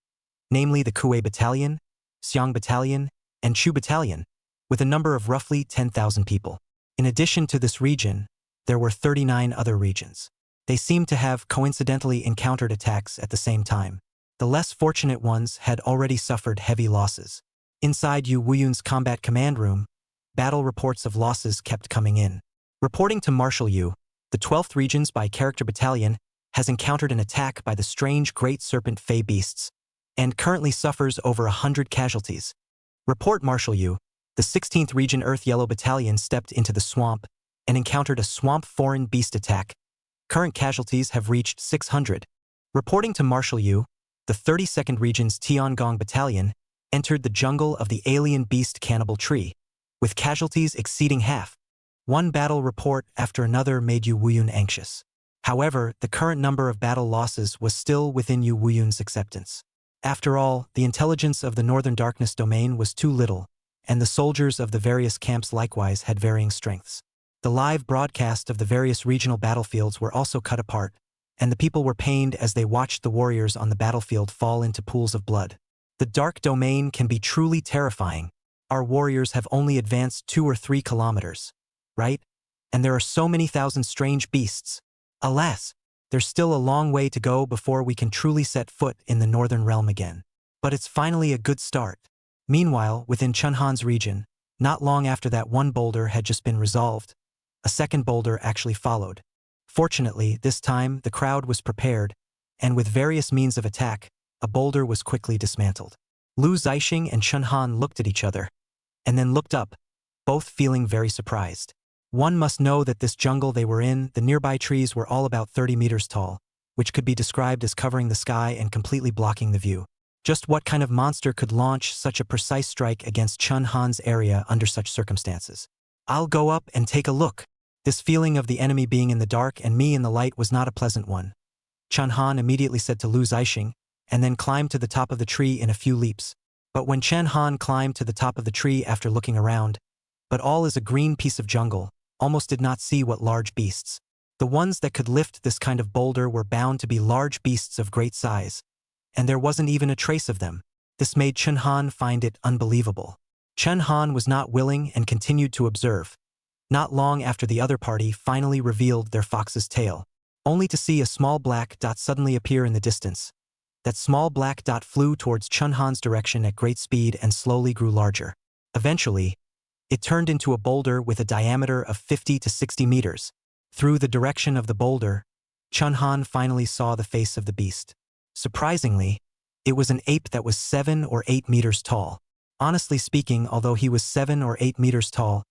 namely the Kuei Battalion, Xiang Battalion, and Chu Battalion, with a number of roughly 10,000 people. In addition to this region, there were 39 other regions. They seemed to have coincidentally encountered attacks at the same time. The less fortunate ones had already suffered heavy losses. Inside Yu Wuyun's combat command room, battle reports of losses kept coming in. Reporting to Marshal Yu, the 12th Regions by Character Battalion has encountered an attack by the strange Great Serpent Fey beasts, and currently suffers over 100 casualties. Report Marshal Yu, the 16th Region Earth Yellow Battalion stepped into the swamp and encountered a swamp foreign beast attack. Current casualties have reached 600. Reporting to Marshal Yu, the 32nd Region's Tiangong Battalion entered the jungle of the alien beast Cannibal Tree, with casualties exceeding half. One battle report after another made Yu Wuyun anxious. However, the current number of battle losses was still within Yu Wuyun's acceptance. After all, the intelligence of the Northern Darkness domain was too little, and the soldiers of the various camps likewise had varying strengths. The live broadcast of the various regional battlefields were also cut apart, and the people were pained as they watched the warriors on the battlefield fall into pools of blood. The dark domain can be truly terrifying. Our warriors have only advanced 2 or 3 kilometers, right? And there are so many thousand strange beasts. Alas, there's still a long way to go before we can truly set foot in the Northern Realm again. But it's finally a good start. Meanwhile, within Chun-Han's region, not long after that one boulder had just been resolved, a second boulder actually followed. Fortunately, this time the crowd was prepared, and with various means of attack, a boulder was quickly dismantled. Lu Zixing and Chun-Han looked at each other, and then looked up, both feeling very surprised. One must know that this jungle they were in, the nearby trees were all about 30 meters tall, which could be described as covering the sky and completely blocking the view. Just what kind of monster could launch such a precise strike against Chun-Han's area under such circumstances? I'll go up and take a look. This feeling of the enemy being in the dark and me in the light was not a pleasant one. Chun-Han immediately said to Lu Zixing, and then climbed to the top of the tree in a few leaps. But when Chun-Han climbed to the top of the tree after looking around, but all is a green piece of jungle, almost did not see what large beasts. The ones that could lift this kind of boulder were bound to be large beasts of great size, and there wasn't even a trace of them. This made Chun-Han find it unbelievable. Chun-Han was not willing and continued to observe. Not long after the other party finally revealed their fox's tail, only to see a small black dot suddenly appear in the distance. That small black dot flew towards Chun-Han's direction at great speed and slowly grew larger. Eventually, it turned into a boulder with a diameter of 50 to 60 meters. Through the direction of the boulder, Chun-Han finally saw the face of the beast. Surprisingly, it was an ape that was 7 or 8 meters tall. Honestly speaking, although he was 7 or 8 meters tall,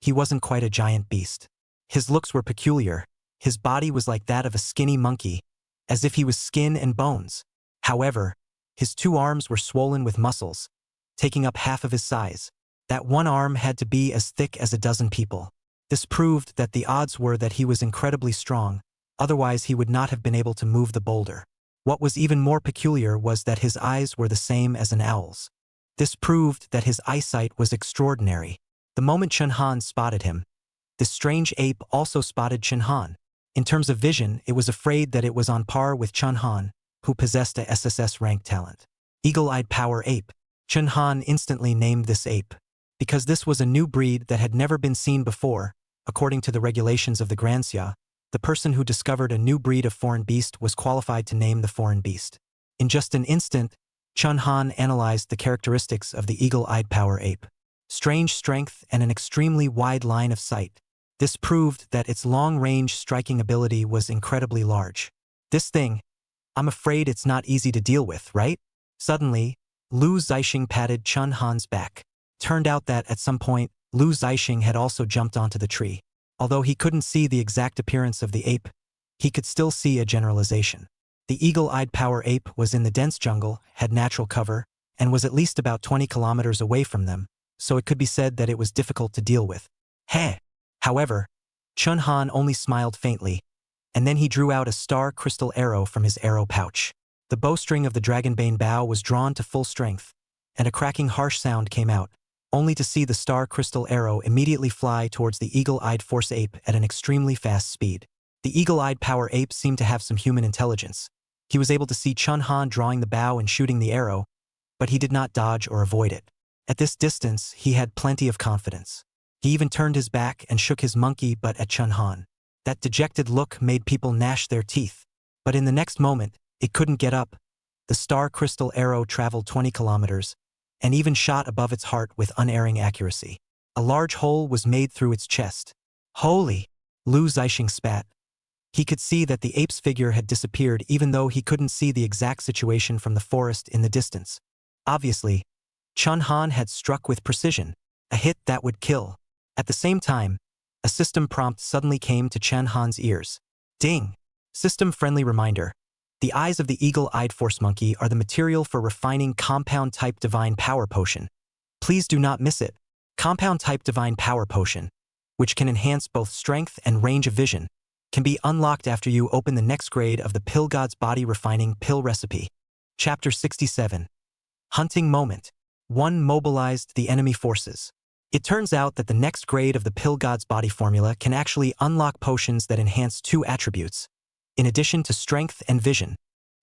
he wasn't quite a giant beast. His looks were peculiar. His body was like that of a skinny monkey, as if he was skin and bones. However, his 2 arms were swollen with muscles, taking up half of his size. That one arm had to be as thick as a dozen people. This proved that the odds were that he was incredibly strong, otherwise he would not have been able to move the boulder. What was even more peculiar was that his eyes were the same as an owl's. This proved that his eyesight was extraordinary. The moment Chun-Han spotted him, this strange ape also spotted Chun-Han. In terms of vision, it was afraid that it was on par with Chun-Han, who possessed a SSS rank talent. Eagle-eyed power ape. Chun Han instantly named this ape. Because this was a new breed that had never been seen before, according to the regulations of the Granxia, the person who discovered a new breed of foreign beast was qualified to name the foreign beast. In just an instant, Chun Han analyzed the characteristics of the eagle-eyed power ape. Strange strength and an extremely wide line of sight. This proved that its long-range striking ability was incredibly large. This thing, I'm afraid it's not easy to deal with, right? Suddenly, Lu Zixing patted Chun Han's back. Turned out that, at some point, Lu Zixing had also jumped onto the tree. Although he couldn't see the exact appearance of the ape, he could still see a generalization. The eagle-eyed power ape was in the dense jungle, had natural cover, and was at least about 20 kilometers away from them, so it could be said that it was difficult to deal with. Heh! However, Chun Han only smiled faintly, and then he drew out a star crystal arrow from his arrow pouch. The bowstring of the dragonbane bow was drawn to full strength, and a cracking harsh sound came out, only to see the star crystal arrow immediately fly towards the eagle-eyed force ape at an extremely fast speed. The eagle-eyed power ape seemed to have some human intelligence. He was able to see Chun Han drawing the bow and shooting the arrow, but he did not dodge or avoid it. At this distance, he had plenty of confidence. He even turned his back and shook his monkey butt at Chun Han. That dejected look made people gnash their teeth. But in the next moment, it couldn't get up. The star crystal arrow traveled 20 kilometers, and even shot above its heart with unerring accuracy. A large hole was made through its chest. Holy! Lu Zixing spat. He could see that the ape's figure had disappeared even though he couldn't see the exact situation from the forest in the distance. Obviously, Chun Han had struck with precision, a hit that would kill. At the same time, a system prompt suddenly came to Chun Han's ears. Ding! System-friendly reminder. The eyes of the eagle-eyed force monkey are the material for refining compound-type divine power potion. Please do not miss it. Compound-type divine power potion, which can enhance both strength and range of vision, can be unlocked after you open the next grade of the Pill God's Body Refining Pill Recipe. Chapter 67. Hunting Moment. 1. Mobilized the enemy forces. It turns out that the next grade of the Pill God's Body formula can actually unlock potions that enhance 2 attributes, in addition to strength and vision.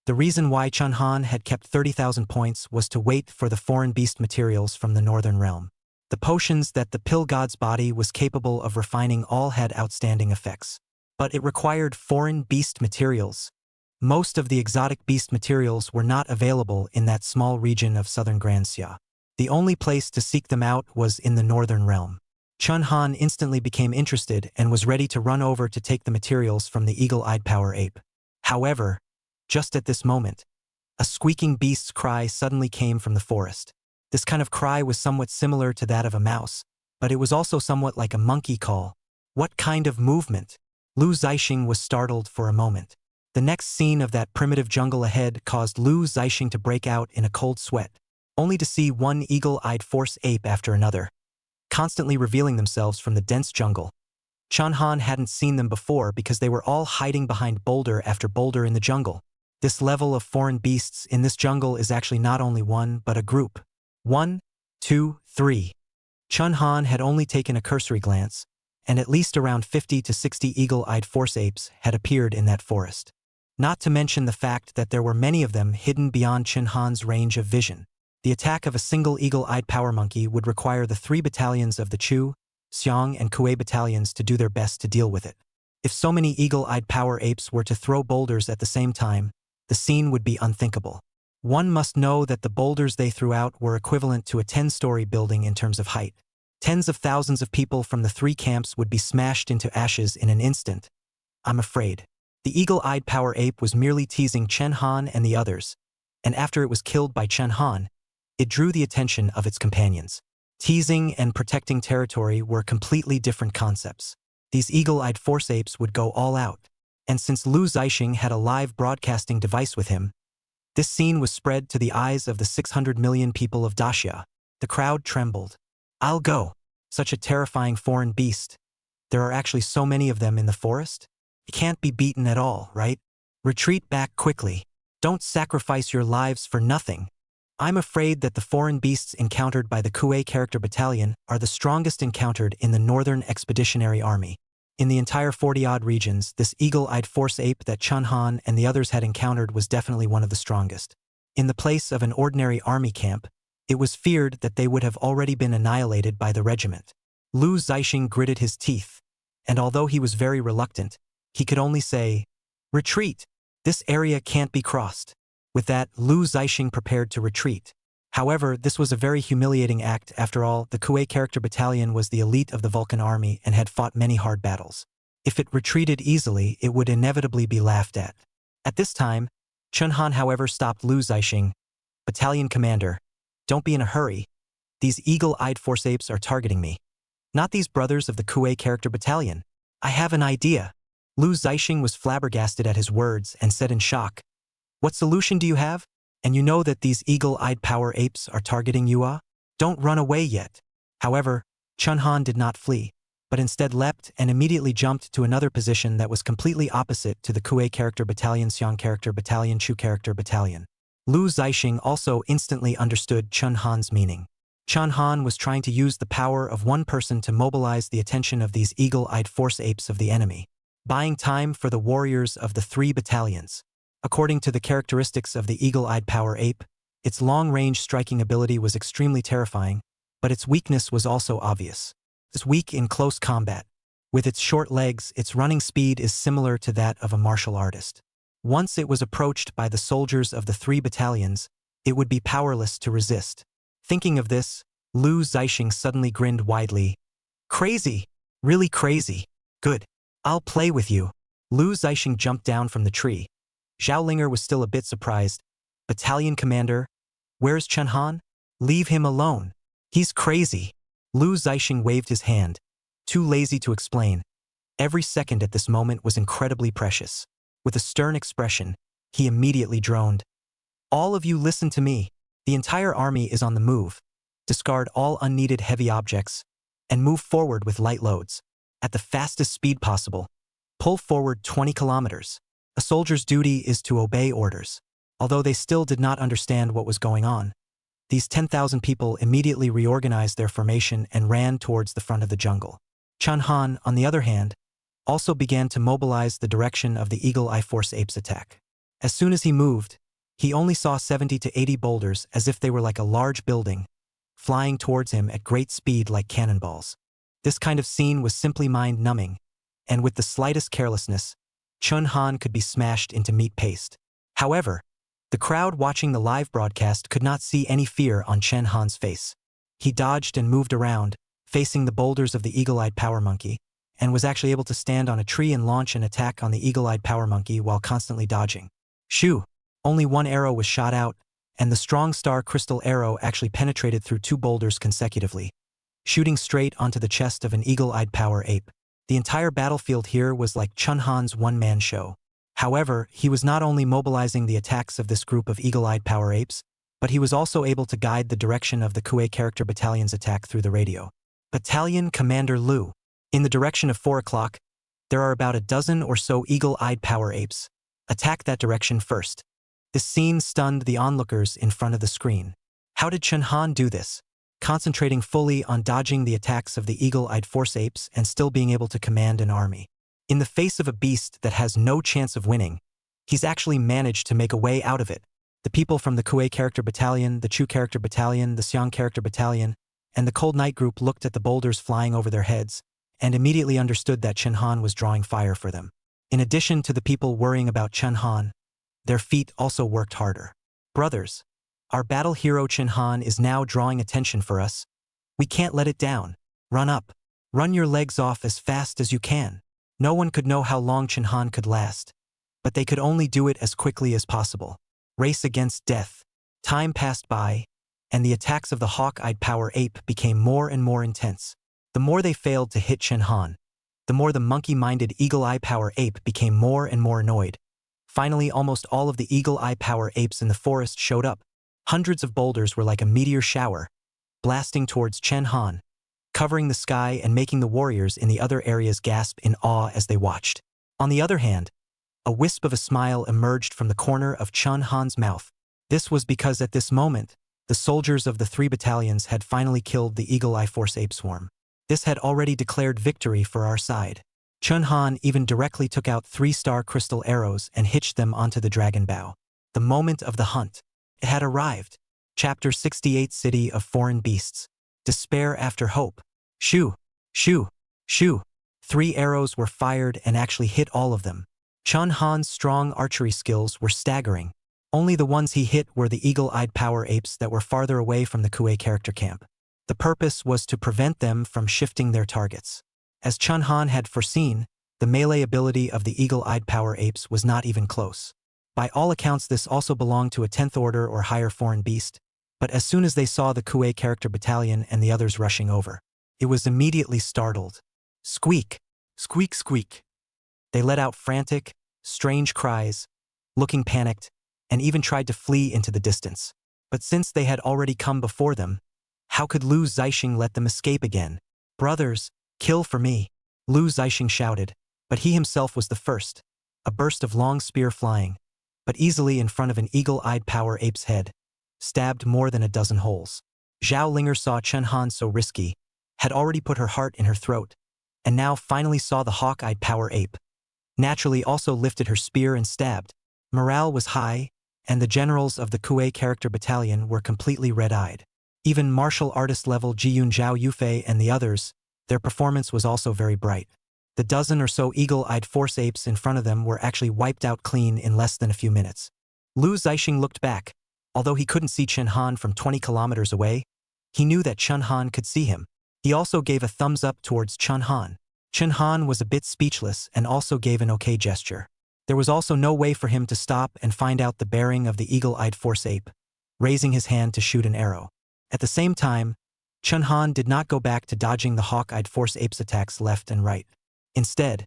The reason why Chun Han had kept 30,000 points was to wait for the foreign beast materials from the Northern Realm. The potions that the Pill God's Body was capable of refining all had outstanding effects. But it required foreign beast materials. Most of the exotic beast materials were not available in that small region of southern Granxia. The only place to seek them out was in the Northern Realm. Chun Han instantly became interested and was ready to run over to take the materials from the eagle-eyed power ape. However, just at this moment, a squeaking beast's cry suddenly came from the forest. This kind of cry was somewhat similar to that of a mouse, but it was also somewhat like a monkey call. What kind of movement? Lu Zixing was startled for a moment. The next scene of that primitive jungle ahead caused Lu Zixing to break out in a cold sweat, only to see one eagle-eyed force ape after another, constantly revealing themselves from the dense jungle. Chun Han hadn't seen them before because they were all hiding behind boulder after boulder in the jungle. This level of foreign beasts in this jungle is actually not only one, but a group. 1, 2, 3. Chun Han had only taken a cursory glance, and at least around 50 to 60 eagle-eyed force apes had appeared in that forest. Not to mention the fact that there were many of them hidden beyond Chun Han's range of vision. The attack of a single eagle-eyed power monkey would require the 3 battalions of the Chu, Xiong, and Kuei battalions to do their best to deal with it. If so many eagle-eyed power apes were to throw boulders at the same time, the scene would be unthinkable. One must know that the boulders they threw out were equivalent to a 10-story building in terms of height. Tens of thousands of people from the 3 camps would be smashed into ashes in an instant. I'm afraid. The eagle-eyed power ape was merely teasing Chun Han and the others, and after it was killed by Chun Han, it drew the attention of its companions. Teasing and protecting territory were completely different concepts. These eagle-eyed force apes would go all out, and since Lu Zixing had a live broadcasting device with him, this scene was spread to the eyes of the 600 million people of Daxia. The crowd trembled. I'll go. Such a terrifying foreign beast. There are actually so many of them in the forest? It can't be beaten at all, right? Retreat back quickly. Don't sacrifice your lives for nothing. I'm afraid that the foreign beasts encountered by the Kuei character battalion are the strongest encountered in the Northern Expeditionary Army. In the entire 40-odd regions, this eagle-eyed force ape that Chun Han and the others had encountered was definitely one of the strongest. In the place of an ordinary army camp, It was feared that they would have already been annihilated by the regiment. Lu Zixing gritted his teeth, and although he was very reluctant, he could only say, "Retreat! This area can't be crossed." With that, Lu Zixing prepared to retreat. However, this was a very humiliating act. After all, the Kuei character battalion was the elite of the Vulcan army and had fought many hard battles. If it retreated easily, it would inevitably be laughed at. At this time, Chun Han however stopped Lu Zixing. "Battalion commander, don't be in a hurry. These eagle-eyed force apes are targeting me. Not these brothers of the Kuei character battalion. I have an idea." Lu Zixing was flabbergasted at his words and said in shock, "What solution do you have? And you know that these eagle-eyed power apes are targeting you, ah? Don't run away yet." However, Chun Han did not flee, but instead leapt and immediately jumped to another position that was completely opposite to the Kuei character battalion, Xiong character battalion, Chu character battalion. Lu Zixing also instantly understood Chun Han's meaning. Chun Han was trying to use the power of one person to mobilize the attention of these eagle-eyed force apes of the enemy, buying time for the warriors of the 3 battalions. According to the characteristics of the eagle-eyed power ape, its long-range striking ability was extremely terrifying, but its weakness was also obvious. It is weak in close combat. With its short legs, its running speed is similar to that of a martial artist. Once it was approached by the soldiers of the 3 battalions, it would be powerless to resist. Thinking of this, Lu Zixing suddenly grinned widely. "Crazy! Really crazy! Good. I'll play with you." Lu Zixing jumped down from the tree. Zhao Linger was still a bit surprised. "Battalion commander, where's Chun Han? Leave him alone. He's crazy." Lu Zixing waved his hand, too lazy to explain. Every second at this moment was incredibly precious. With a stern expression, he immediately droned, "All of you listen to me. The entire army is on the move. Discard all unneeded heavy objects, and move forward with light loads. At the fastest speed possible. Pull forward 20 kilometers. A soldier's duty is to obey orders." Although they still did not understand what was going on, these 10,000 people immediately reorganized their formation and ran towards the front of the jungle. Chun Han, on the other hand, also began to mobilize the direction of the Eagle Eye Force Apes attack. As soon as he moved, he only saw 70 to 80 boulders as if they were like a large building, flying towards him at great speed like cannonballs. This kind of scene was simply mind-numbing, and with the slightest carelessness, Chun Han could be smashed into meat paste. However, the crowd watching the live broadcast could not see any fear on Chun Han's face. He dodged and moved around, facing the boulders of the eagle-eyed power monkey, and was actually able to stand on a tree and launch an attack on the eagle-eyed power monkey while constantly dodging. Shoo! Only one arrow was shot out, and the strong star crystal arrow actually penetrated through 2 boulders consecutively, shooting straight onto the chest of an eagle-eyed power ape. The entire battlefield here was like Chun Han's one-man show. However, he was not only mobilizing the attacks of this group of eagle-eyed power apes, but he was also able to guide the direction of the Kuei character battalion's attack through the radio. "Battalion Commander Lu. In the direction of 4 o'clock, there are about a dozen or so eagle-eyed power apes. Attack that direction first." This scene stunned the onlookers in front of the screen. How did Chun Han do this? Concentrating fully on dodging the attacks of the eagle-eyed force apes and still being able to command an army. In the face of a beast that has no chance of winning, he's actually managed to make a way out of it. The people from the Kuei character battalion, the Chu character battalion, the Xiong character battalion, and the Cold Night group looked at the boulders flying over their heads and immediately understood that Chun Han was drawing fire for them. In addition to the people worrying about Chun Han, their feet also worked harder. "Brothers, our battle hero Chun Han is now drawing attention for us. We can't let it down. Run up. Run your legs off as fast as you can." No one could know how long Chun Han could last, but they could only do it as quickly as possible. Race against death. Time passed by, and the attacks of the hawk-eyed power ape became more and more intense. The more they failed to hit Chun Han, the more the monkey-minded eagle-eye power ape became more and more annoyed. Finally, almost all of the eagle-eye power apes in the forest showed up. Hundreds of boulders were like a meteor shower, blasting towards Chun Han, covering the sky and making the warriors in the other areas gasp in awe as they watched. On the other hand, a wisp of a smile emerged from the corner of Chun Han's mouth. This was because at this moment, the soldiers of the 3 battalions had finally killed the Eagle Eye Force Ape Swarm. This had already declared victory for our side. Chun Han even directly took out 3-star crystal arrows and hitched them onto the dragon bow. The moment of the hunt. It had arrived. Chapter 68 City of Foreign Beasts. Despair after hope. Shoo! Shoo! Shoo! 3 arrows were fired and actually hit all of them. Chun Han's strong archery skills were staggering. Only the ones he hit were the eagle-eyed power apes that were farther away from the Kue character camp. The purpose was to prevent them from shifting their targets. As Chun Han had foreseen, the melee ability of the eagle-eyed power apes was not even close. By all accounts, this also belonged to a 10th order or higher foreign beast, but as soon as they saw the Kue character battalion and the others rushing over, it was immediately startled. Squeak! Squeak squeak! They let out frantic, strange cries, looking panicked, and even tried to flee into the distance. But since they had already come before them, how could Lu Zixing let them escape again? Brothers, kill for me! Lu Zixing shouted, but he himself was the first. A burst of long spear flying, but easily in front of an eagle-eyed power ape's head, stabbed more than a dozen holes. Zhao Linger saw Chun Han so risky, had already put her heart in her throat, and now finally saw the hawk-eyed power ape. Naturally also lifted her spear and stabbed. Morale was high, and the generals of the Kue character battalion were completely red-eyed. Even martial artist level Jiyun Zhao Yufei and the others, their performance was also very bright. The dozen or so eagle-eyed force apes in front of them were actually wiped out clean in less than a few minutes. Lu Zixing looked back. Although he couldn't see Chun Han from 20 kilometers away, he knew that Chun Han could see him. He also gave a thumbs up towards Chun Han. Chun Han was a bit speechless and also gave an okay gesture. There was also no way for him to stop and find out the bearing of the eagle-eyed force ape, raising his hand to shoot an arrow. At the same time, Chun Han did not go back to dodging the hawk-eyed force ape's attacks left and right. Instead,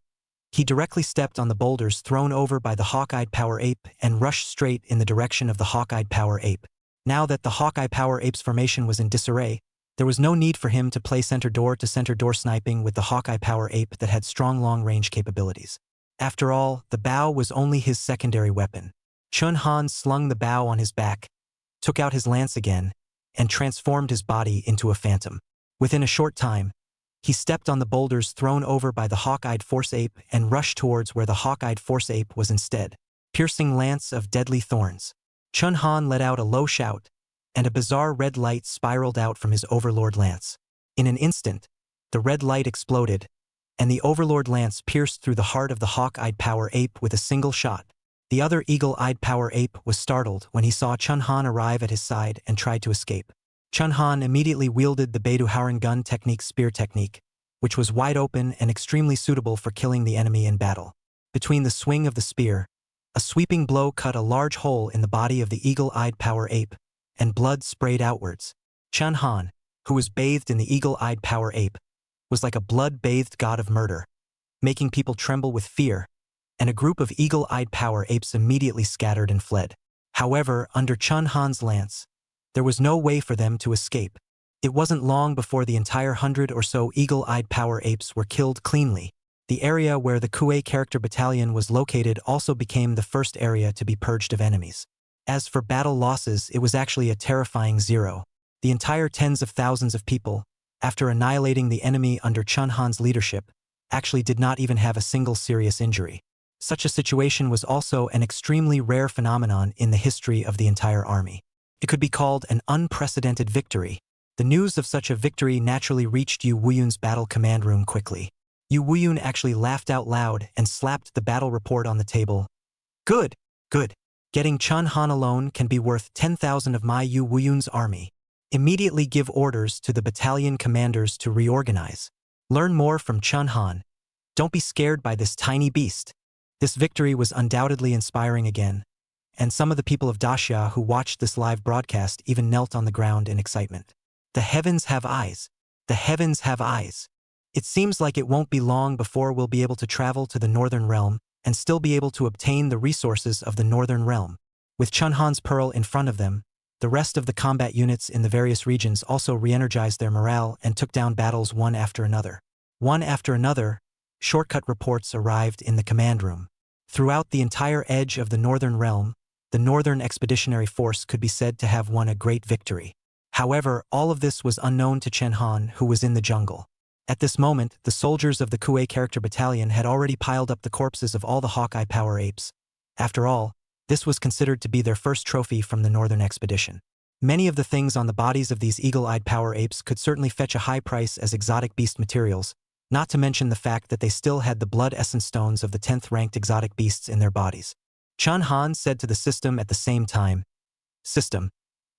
he directly stepped on the boulders thrown over by the hawk-eyed power ape and rushed straight in the direction of the hawk-eyed power ape. Now that the hawk-eyed power ape's formation was in disarray, there was no need for him to play center door to center door sniping with the hawk-eyed power ape that had strong long-range capabilities. After all, the bow was only his secondary weapon. Chun Han slung the bow on his back, took out his lance again, and transformed his body into a phantom. Within a short time, he stepped on the boulders thrown over by the hawk-eyed force ape and rushed towards where the hawk-eyed force ape was instead. Piercing lance of deadly thorns. Chun Han let out a low shout, and a bizarre red light spiraled out from his overlord lance. In an instant, the red light exploded, and the overlord lance pierced through the heart of the hawk-eyed power ape with a single shot. The other eagle-eyed power ape was startled when he saw Chun Han arrive at his side and tried to escape. Chun Han immediately wielded the Beidouharan gun technique spear technique, which was wide open and extremely suitable for killing the enemy in battle. Between the swing of the spear, a sweeping blow cut a large hole in the body of the eagle-eyed power ape, and blood sprayed outwards. Chun Han, who was bathed in the eagle-eyed power ape, was like a blood-bathed god of murder, making people tremble with fear, and a group of eagle-eyed power apes immediately scattered and fled. However, under Chun Han's lance, there was no way for them to escape. It wasn't long before the entire 100 or so eagle-eyed power apes were killed cleanly. The area where the Kue character battalion was located also became the first area to be purged of enemies. As for battle losses, it was actually a terrifying 0. The entire tens of thousands of people, after annihilating the enemy under Chun Han's leadership, actually did not even have a single serious injury. Such a situation was also an extremely rare phenomenon in the history of the entire army. It could be called an unprecedented victory. The news of such a victory naturally reached Yu Wuyun's battle command room quickly. Yu Wuyun actually laughed out loud and slapped the battle report on the table. Good, good. Getting Chun Han alone can be worth 10,000 of my Yu Wuyun's army. Immediately give orders to the battalion commanders to reorganize. Learn more from Chun Han. Don't be scared by this tiny beast. This victory was undoubtedly inspiring again, and some of the people of Daxia who watched this live broadcast even knelt on the ground in excitement. The heavens have eyes. The heavens have eyes. It seems like it won't be long before we'll be able to travel to the Northern Realm and still be able to obtain the resources of the Northern Realm. With Chun Han's pearl in front of them, the rest of the combat units in the various regions also re-energized their morale and took down battles one after another. One after another, shortcut reports arrived in the command room. Throughout the entire edge of the Northern Realm, the Northern Expeditionary Force could be said to have won a great victory. However, all of this was unknown to Chun Han, who was in the jungle. At this moment, the soldiers of the Kue character battalion had already piled up the corpses of all the Hawkeye power apes. After all, this was considered to be their first trophy from the Northern Expedition. Many of the things on the bodies of these eagle-eyed power apes could certainly fetch a high price as exotic beast materials, not to mention the fact that they still had the blood essence stones of the 10th ranked exotic beasts in their bodies. Chun Han said to the system at the same time, "System,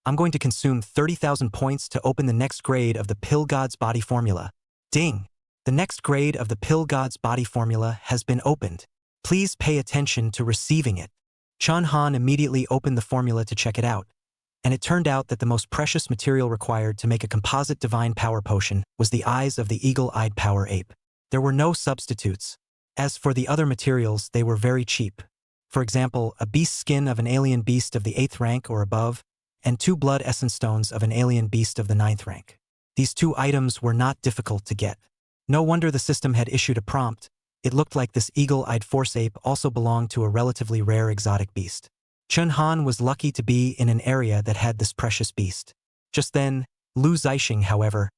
I'm going to consume 30,000 points to open the next grade of the Pill God's body formula." Ding! The next grade of the Pill God's body formula has been opened. Please pay attention to receiving it. Chun Han immediately opened the formula to check it out, and it turned out that the most precious material required to make a composite divine power potion was the eyes of the eagle-eyed power ape. There were no substitutes. As for the other materials, they were very cheap. For example, a beast skin of an alien beast of the 8th rank or above, and 2 blood essence stones of an alien beast of the 9th rank. These 2 items were not difficult to get. No wonder the system had issued a prompt. It looked like this eagle-eyed force ape also belonged to a relatively rare exotic beast. Chun Han was lucky to be in an area that had this precious beast. Just then, Lu Zixing, however,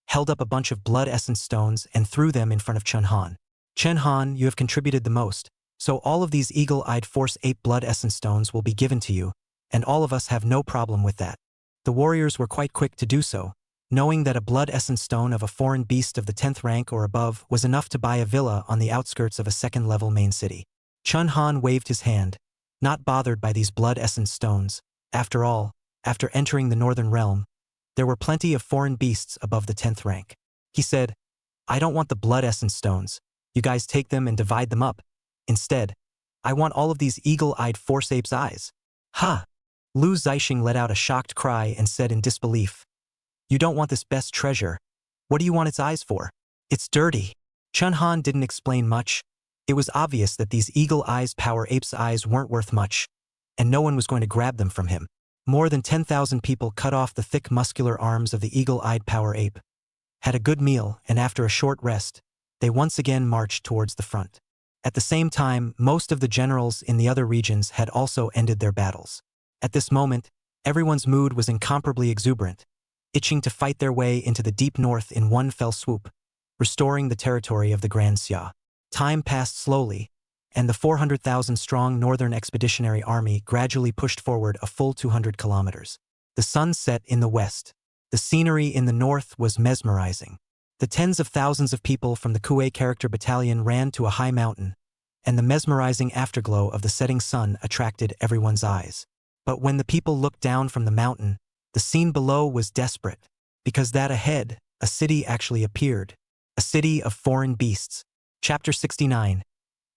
held up a bunch of blood essence stones and threw them in front of Chun Han. "Chun Han, you have contributed the most, so all of these eagle-eyed force ape blood essence stones will be given to you, and all of us have no problem with that." The warriors were quite quick to do so, knowing that a blood essence stone of a foreign beast of the 10th rank or above was enough to buy a villa on the outskirts of a second-level main city. Chun Han waved his hand, not bothered by these blood essence stones. After all, after entering the Northern Realm, there were plenty of foreign beasts above the 10th rank. He said, "I don't want the blood essence stones. You guys take them and divide them up. Instead, I want all of these eagle-eyed force apes' eyes." "Ha!" Lu Zixing let out a shocked cry and said in disbelief, "You don't want this best treasure. What do you want its eyes for? It's dirty." Chun Han didn't explain much. It was obvious that these eagle-eyed power apes' eyes weren't worth much, and no one was going to grab them from him. More than 10,000 people cut off the thick muscular arms of the eagle-eyed power ape, had a good meal, and after a short rest, they once again marched towards the front. At the same time, most of the generals in the other regions had also ended their battles. At this moment, everyone's mood was incomparably exuberant, itching to fight their way into the deep north in one fell swoop, restoring the territory of the Grand Xia. Time passed slowly, and the 400,000-strong Northern Expeditionary Army gradually pushed forward a full 200 kilometers. The sun set in the west. The scenery in the north was mesmerizing. The tens of thousands of people from the Kuei Character Battalion ran to a high mountain, and the mesmerizing afterglow of the setting sun attracted everyone's eyes. But when the people looked down from the mountain, the scene below was desperate, because that ahead, a city actually appeared. A city of foreign beasts. Chapter 69.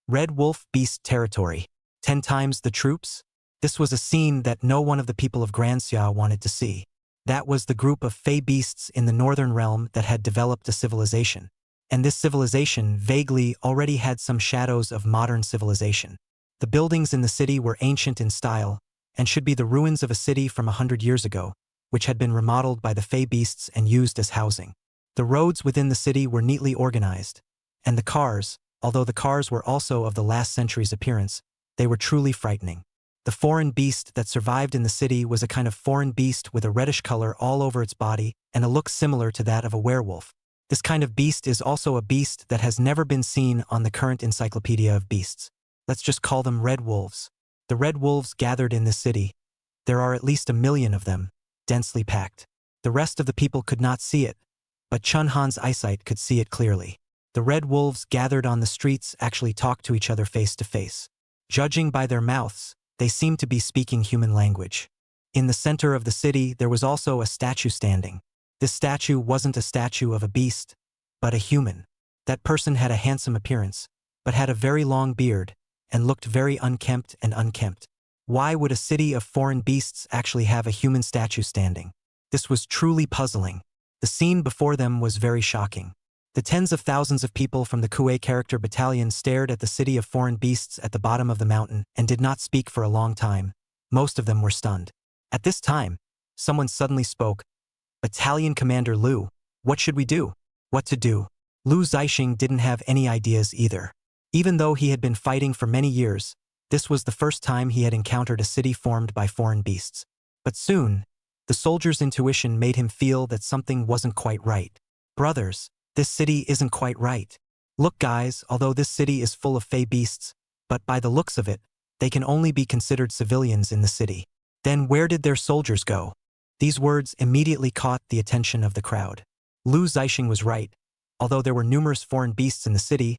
Red Wolf Beast Territory. 10 times the troops? This was a scene that no one of the people of Grand Xia wanted to see. That was the group of fey beasts in the Northern Realm that had developed a civilization. And this civilization vaguely already had some shadows of modern civilization. The buildings in the city were ancient in style, and should be the ruins of a city from 100 years ago, which had been remodeled by the fey beasts and used as housing. The roads within the city were neatly organized, and the cars, although the cars were also of the last century's appearance, they were truly frightening. The foreign beast that survived in the city was a kind of foreign beast with a reddish color all over its body and a look similar to that of a werewolf. This kind of beast is also a beast that has never been seen on the current Encyclopedia of Beasts. Let's just call them red wolves. The red wolves gathered in this city. There are at least 1 million of them, densely packed. The rest of the people could not see it, but Chun Han's eyesight could see it clearly. The red wolves gathered on the streets actually talked to each other face to face. Judging by their mouths, they seemed to be speaking human language. In the center of the city, there was also a statue standing. This statue wasn't a statue of a beast, but a human. That person had a handsome appearance, but had a very long beard, and looked very unkempt and unkempt. Why would a city of foreign beasts actually have a human statue standing? This was truly puzzling. The scene before them was very shocking. The tens of thousands of people from the Kuei Character Battalion stared at the city of foreign beasts at the bottom of the mountain and did not speak for a long time. Most of them were stunned. At this time, someone suddenly spoke. "Battalion Commander Lu, what should we do?" What to do? Lu Zixing didn't have any ideas either. Even though he had been fighting for many years, this was the first time he had encountered a city formed by foreign beasts. But soon, the soldier's intuition made him feel that something wasn't quite right. "Brothers, this city isn't quite right. Look guys, although this city is full of fey beasts, but by the looks of it, they can only be considered civilians in the city. Then where did their soldiers go? These words immediately caught the attention of the crowd. Lu Zixing was right. Although there were numerous foreign beasts in the city,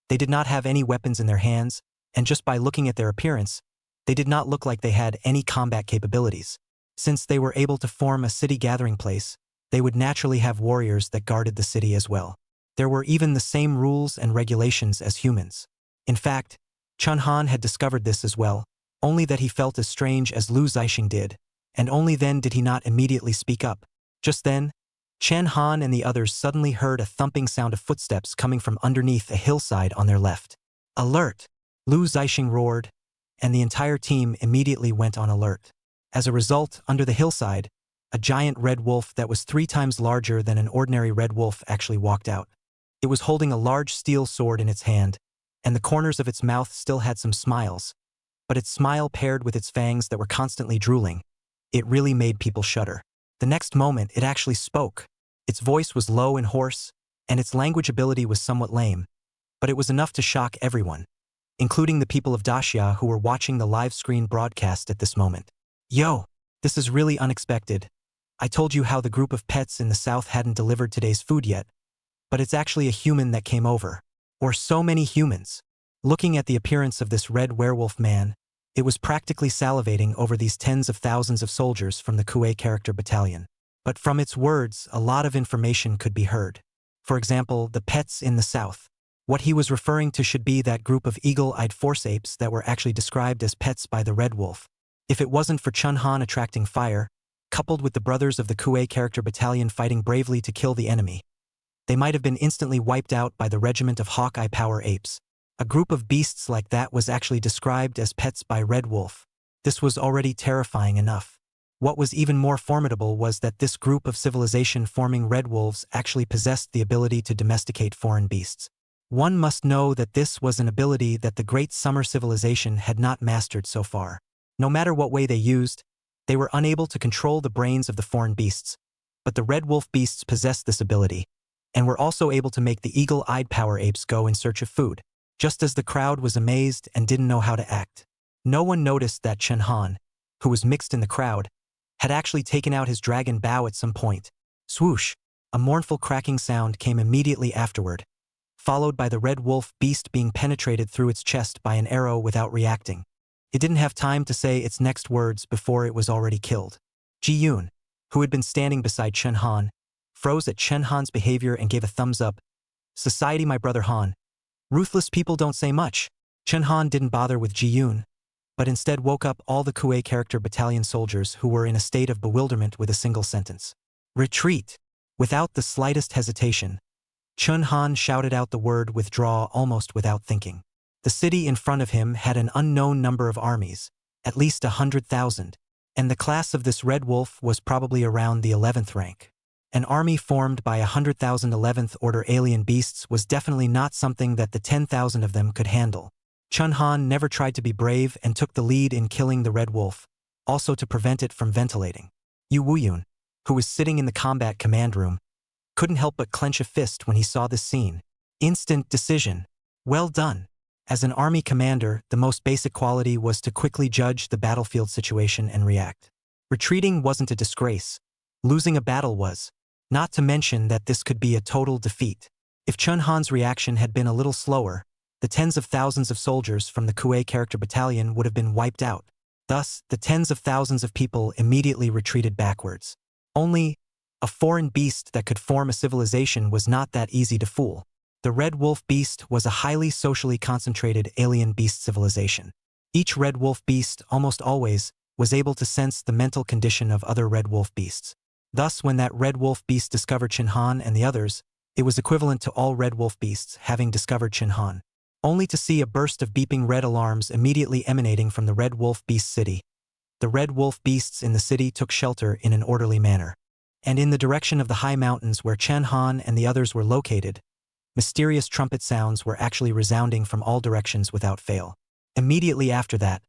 they did not have any weapons in their hands, and just by looking at their appearance, they did not look like they had any combat capabilities. Since they were able to form a city gathering place, they would naturally have warriors that guarded the city as well. There were even the same rules and regulations as humans. In fact, Chun Han had discovered this as well, only that he felt as strange as Lu Zixing did, and only then did he not immediately speak up. Just then, Chen Han and the others suddenly heard a thumping sound of footsteps coming from underneath a hillside on their left. Alert! Lu Zixing roared, and the entire team immediately went on alert. As a result, under the hillside, a giant red wolf that was 3 times larger than an ordinary red wolf actually walked out. It was holding a large steel sword in its hand, and the corners of its mouth still had some smiles, but its smile paired with its fangs that were constantly drooling. It really made people shudder. The next moment, it actually spoke. Its voice was low and hoarse, and its language ability was somewhat lame, but it was enough to shock everyone, including the people of Daxia who were watching the live screen broadcast at this moment. Yo, this is really unexpected. I told you how the group of pets in the south hadn't delivered today's food yet, but it's actually a human that came over. Or so many humans. Looking at the appearance of this red werewolf man, it was practically salivating over these tens of thousands of soldiers from the Kuei character battalion. But from its words, a lot of information could be heard. For example, the pets in the south. What he was referring to should be that group of eagle-eyed force apes that were actually described as pets by the red wolf. If it wasn't for Chun Han attracting fire, coupled with the brothers of the Kuei character battalion fighting bravely to kill the enemy, they might have been instantly wiped out by the regiment of Hawkeye Power apes. A group of beasts like that was actually described as pets by Red Wolf. This was already terrifying enough. What was even more formidable was that this group of civilization-forming red wolves actually possessed the ability to domesticate foreign beasts. One must know that this was an ability that the Great Summer Civilization had not mastered so far. No matter what way they used, they were unable to control the brains of the foreign beasts, but the red wolf beasts possessed this ability, and were also able to make the eagle-eyed power apes go in search of food, just as the crowd was amazed and didn't know how to act. No one noticed that Chen Han, who was mixed in the crowd, had actually taken out his dragon bow at some point. Swoosh! A mournful cracking sound came immediately afterward, followed by the red wolf beast being penetrated through its chest by an arrow without reacting. It didn't have time to say its next words before it was already killed. Ji Yun, who had been standing beside Chen Han, froze at Chen Han's behavior and gave a thumbs up. Society, my brother Han. Ruthless people don't say much. Chen Han didn't bother with Ji Yun, but instead woke up all the Kuei character battalion soldiers who were in a state of bewilderment with a single sentence. Retreat! Without the slightest hesitation, Chen Han shouted out the word withdraw almost without thinking. The city in front of him had an unknown number of armies, at least 100,000, and the class of this red wolf was probably around the 11th rank. An army formed by 100,000 11th order alien beasts was definitely not something that the 10,000 of them could handle. Chun Han never tried to be brave and took the lead in killing the red wolf, also to prevent it from ventilating. Yu Wuyun, who was sitting in the combat command room, couldn't help but clench a fist when he saw this scene. Instant decision. Well done. As an army commander, the most basic quality was to quickly judge the battlefield situation and react. Retreating wasn't a disgrace. Losing a battle was. Not to mention that this could be a total defeat. If Chun Han's reaction had been a little slower, the tens of thousands of soldiers from the Kuei character battalion would have been wiped out. Thus, the tens of thousands of people immediately retreated backwards. Only, a foreign beast that could form a civilization was not that easy to fool. The red wolf beast was a highly socially concentrated alien beast civilization. Each red wolf beast, almost always, was able to sense the mental condition of other red wolf beasts. Thus, when that red wolf beast discovered Chen Han and the others, it was equivalent to all red wolf beasts having discovered Chen Han. Only to see a burst of beeping red alarms immediately emanating from the red wolf beast city. The red wolf beasts in the city took shelter in an orderly manner. And in the direction of the high mountains where Chen Han and the others were located, mysterious trumpet sounds were actually resounding from all directions without fail. Immediately after that,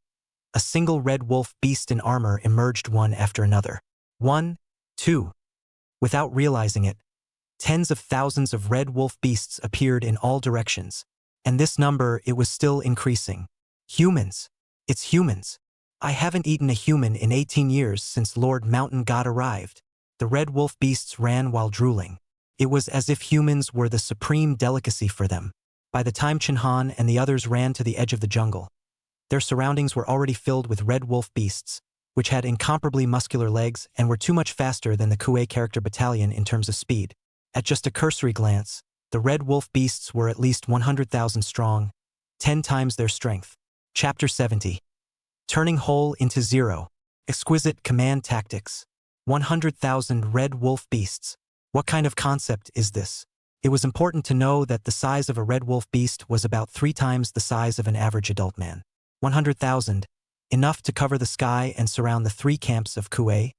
a single red wolf beast in armor emerged one after another. 1, 2. Without realizing it, tens of thousands of red wolf beasts appeared in all directions, and this number, it was still increasing. Humans! It's humans! I haven't eaten a human in 18 years since Lord Mountain God arrived. The red wolf beasts ran while drooling. It was as if humans were the supreme delicacy for them. By the time Chinhan and the others ran to the edge of the jungle, their surroundings were already filled with red wolf beasts, which had incomparably muscular legs and were too much faster than the Kuei character battalion in terms of speed. At just a cursory glance, the red wolf beasts were at least 100,000 strong, 10 times their strength. Chapter 70. Turning whole into zero. Exquisite command tactics. 100,000 red wolf beasts. What kind of concept is this? It was important to know that the size of a red wolf beast was about 3 times the size of an average adult man. 100,000, enough to cover the sky and surround the 3 camps of Kuei,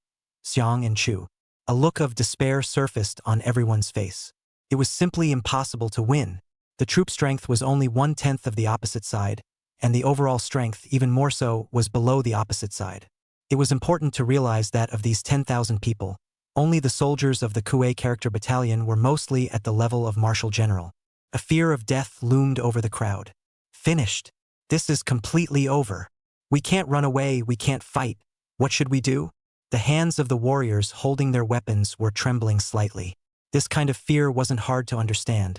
Xiang and Chu. A look of despair surfaced on everyone's face. It was simply impossible to win. The troop strength was only 1/10 of the opposite side, and the overall strength, even more so, was below the opposite side. It was important to realize that of these 10,000 people, only the soldiers of the Kuei character battalion were mostly at the level of marshal general. A fear of death loomed over the crowd. Finished. This is completely over. We can't run away, we can't fight. What should we do? The hands of the warriors holding their weapons were trembling slightly. This kind of fear wasn't hard to understand.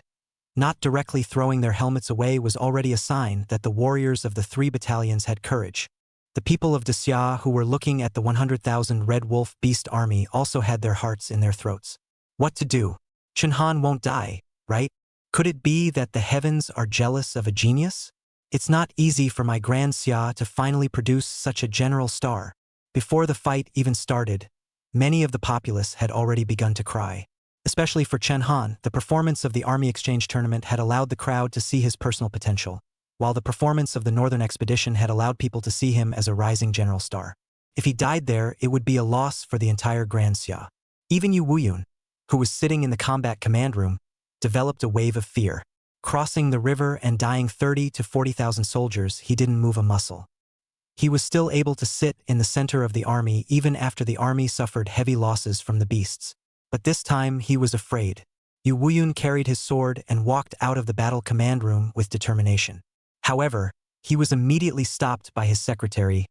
Not directly throwing their helmets away was already a sign that the warriors of the 3 battalions had courage. The people of Desya who were looking at the 100,000 red wolf beast army also had their hearts in their throats. What to do? Chinhan won't die, right? Could it be that the heavens are jealous of a genius? It's not easy for my Grand Xia to finally produce such a general star. Before the fight even started, many of the populace had already begun to cry. Especially for Chen Han, the performance of the Army Exchange Tournament had allowed the crowd to see his personal potential, while the performance of the Northern Expedition had allowed people to see him as a rising general star. If he died there, it would be a loss for the entire Grand Xia. Even Yu Wuyun, who was sitting in the combat command room, developed a wave of fear. Crossing the river and dying 30 to 40,000 soldiers, he didn't move a muscle. He was still able to sit in the center of the army even after the army suffered heavy losses from the beasts. But this time he was afraid. Yu Wuyun carried his sword and walked out of the battle command room with determination. However, he was immediately stopped by his secretary.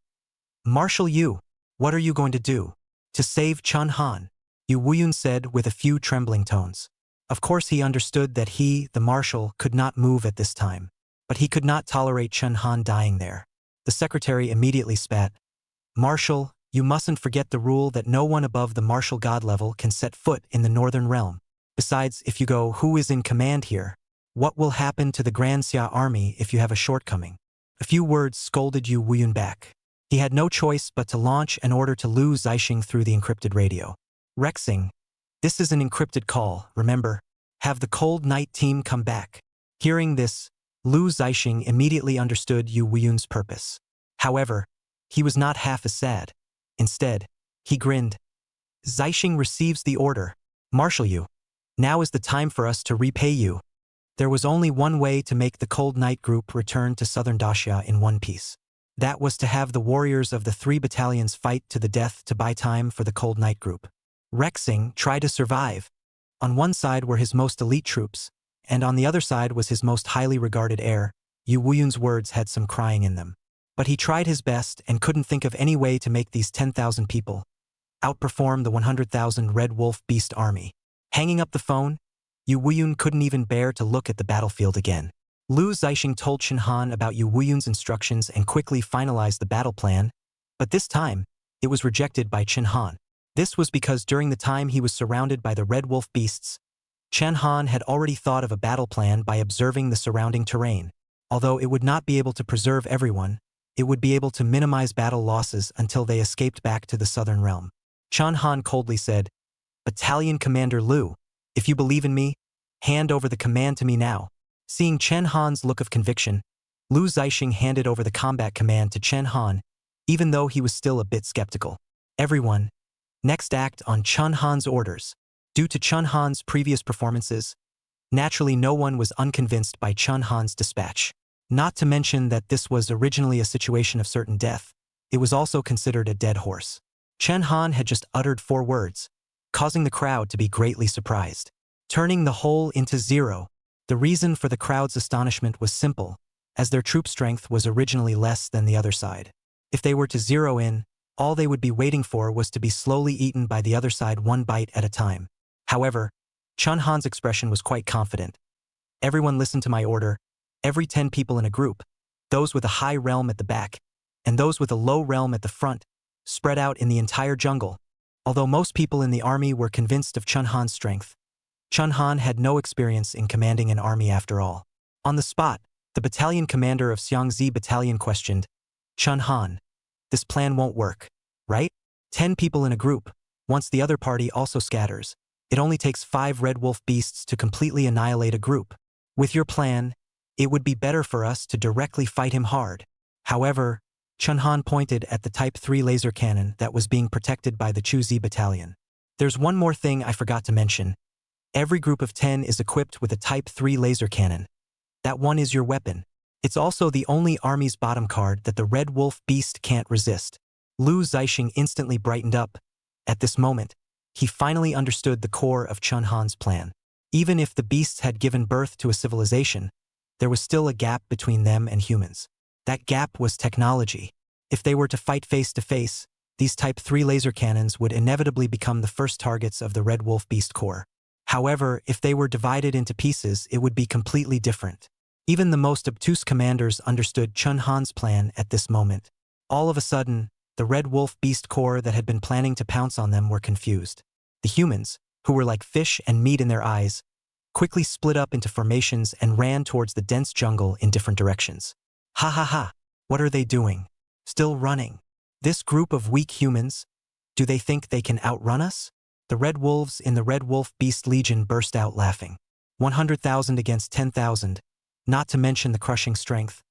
"Marshal Yu, what are you going to do? To save Chen Han?" Yu Wuyun said with a few trembling tones. Of course he understood that he, the marshal, could not move at this time. But he could not tolerate Chen Han dying there. The secretary immediately spat. "Marshal, you mustn't forget the rule that no one above the marshal god level can set foot in the northern realm. Besides, if you go, who is in command here? What will happen to the Grand Xia army if you have a shortcoming?" A few words scolded Yu Wuyun back. He had no choice but to launch an order to Lu Zixing through the encrypted radio. "Rexing, this is an encrypted call, remember? Have the Cold Night team come back." Hearing this, Lu Zixing immediately understood Yu Wuyun's purpose. However, he was not half as sad. Instead, he grinned. "Zixing receives the order. Marshal Yu, now is the time for us to repay you." There was only one way to make the Cold Night group return to southern Daxia in one piece. That was to have the warriors of the 3 battalions fight to the death to buy time for the Cold Night group. Rexing tried to survive. On one side were his most elite troops, and on the other side was his most highly regarded heir. Yu Wuyun's words had some crying in them. But he tried his best and couldn't think of any way to make these 10,000 people outperform the 100,000 Red Wolf Beast army. Hanging up the phone, Yu Wuyun couldn't even bear to look at the battlefield again. Lu Zixing told Chen Han about Yu Wuyun's instructions and quickly finalized the battle plan, but this time, it was rejected by Chen Han. This was because during the time he was surrounded by the Red Wolf beasts, Chen Han had already thought of a battle plan by observing the surrounding terrain. Although it would not be able to preserve everyone, it would be able to minimize battle losses until they escaped back to the southern realm. Chen Han coldly said, "Battalion Commander Lu, if you believe in me, hand over the command to me now." Seeing Chen Han's look of conviction, Lu Zixing handed over the combat command to Chen Han, even though he was still a bit skeptical. Everyone, next act on Chen Han's orders. Due to Chen Han's previous performances, naturally no one was unconvinced by Chen Han's dispatch. Not to mention that this was originally a situation of certain death, it was also considered a dead horse. Chen Han had just uttered 4 words, causing the crowd to be greatly surprised. Turning the whole into zero. The reason for the crowd's astonishment was simple, as their troop strength was originally less than the other side. If they were to zero in, all they would be waiting for was to be slowly eaten by the other side one bite at a time. However, Chun Han's expression was quite confident. Everyone listened to my order, every 10 people in a group, those with a high realm at the back, and those with a low realm at the front, spread out in the entire jungle. Although most people in the army were convinced of Chun Han's strength, Chun Han had no experience in commanding an army after all. On the spot, the battalion commander of Xiangzi Battalion questioned, "Chun Han, this plan won't work, right? 10 people in a group, once the other party also scatters. It only takes 5 red wolf beasts to completely annihilate a group. With your plan, it would be better for us to directly fight him hard." However, Chun Han pointed at the Type 3 laser cannon that was being protected by the Chuzi Battalion. "There's one more thing I forgot to mention. Every group of 10 is equipped with a Type 3 laser cannon. That one is your weapon. It's also the only army's bottom card that the Red Wolf Beast can't resist." Lu Zixing instantly brightened up. At this moment, he finally understood the core of Chun Han's plan. Even if the beasts had given birth to a civilization, there was still a gap between them and humans. That gap was technology. If they were to fight face to face, these Type 3 laser cannons would inevitably become the first targets of the Red Wolf Beast Corps. However, if they were divided into pieces, it would be completely different. Even the most obtuse commanders understood Chun Han's plan at this moment. All of a sudden, the Red Wolf Beast Corps that had been planning to pounce on them were confused. The humans, who were like fish and meat in their eyes, quickly split up into formations and ran towards the dense jungle in different directions. Ha ha ha! What are they doing? Still running? This group of weak humans? Do they think they can outrun us? The Red Wolves in the Red Wolf Beast Legion burst out laughing. 100,000 against 10,000, not to mention the crushing strength.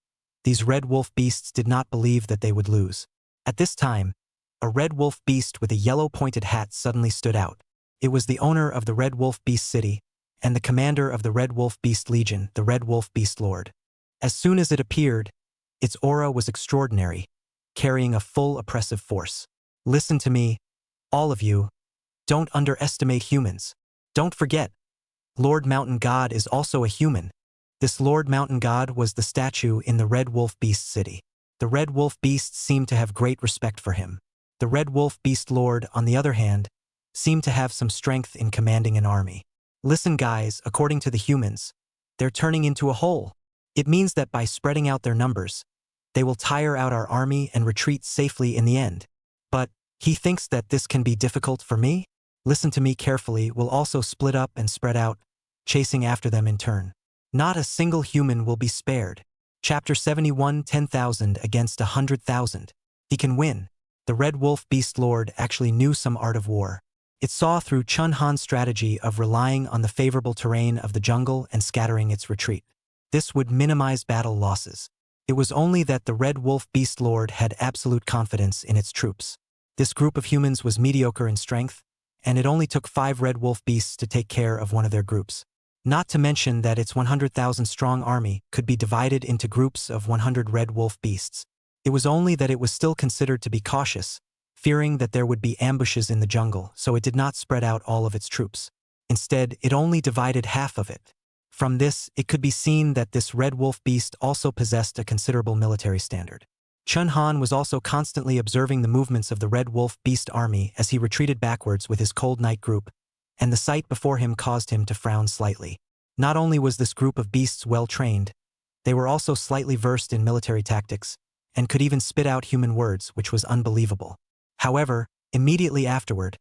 These Red Wolf Beasts did not believe that they would lose. At this time, a Red Wolf Beast with a yellow pointed hat suddenly stood out. It was the owner of the Red Wolf Beast City and the commander of the Red Wolf Beast Legion, the Red Wolf Beast Lord. As soon as it appeared, its aura was extraordinary, carrying a full oppressive force. Listen to me, all of you. Don't underestimate humans. Don't forget, Lord Mountain God is also a human. This Lord Mountain God was the statue in the Red Wolf Beast City. The Red Wolf Beasts seemed to have great respect for him. The Red Wolf Beast Lord, on the other hand, seemed to have some strength in commanding an army. Listen guys, according to the humans, they're turning into a whole. It means that by spreading out their numbers, they will tire out our army and retreat safely in the end. But he thinks that this can be difficult for me? Listen to me carefully, we'll also split up and spread out, chasing after them in turn. Not a single human will be spared. Chapter 71, 10,000 against 100,000. He can win. The Red Wolf Beast Lord actually knew some art of war. It saw through Chun Han's strategy of relying on the favorable terrain of the jungle and scattering its retreat. This would minimize battle losses. It was only that the Red Wolf Beast Lord had absolute confidence in its troops. This group of humans was mediocre in strength, and it only took 5 Red Wolf Beasts to take care of one of their groups. Not to mention that its 100,000-strong army could be divided into groups of 100 Red Wolf Beasts. It was only that it was still considered to be cautious, fearing that there would be ambushes in the jungle, so it did not spread out all of its troops. Instead, it only divided half of it. From this, it could be seen that this Red Wolf Beast also possessed a considerable military standard. Chun Han was also constantly observing the movements of the Red Wolf Beast army as he retreated backwards with his Cold Night group, and the sight before him caused him to frown slightly. Not only was this group of beasts well trained, they were also slightly versed in military tactics, and could even spit out human words, which was unbelievable. However, immediately afterward,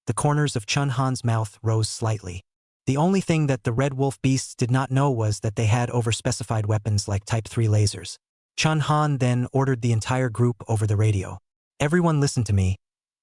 the corners of Chun Han's mouth rose slightly. The only thing that the Red Wolf Beasts did not know was that they had overspecified weapons like Type 3 lasers. Chun Han then ordered the entire group over the radio. "Everyone listen to me.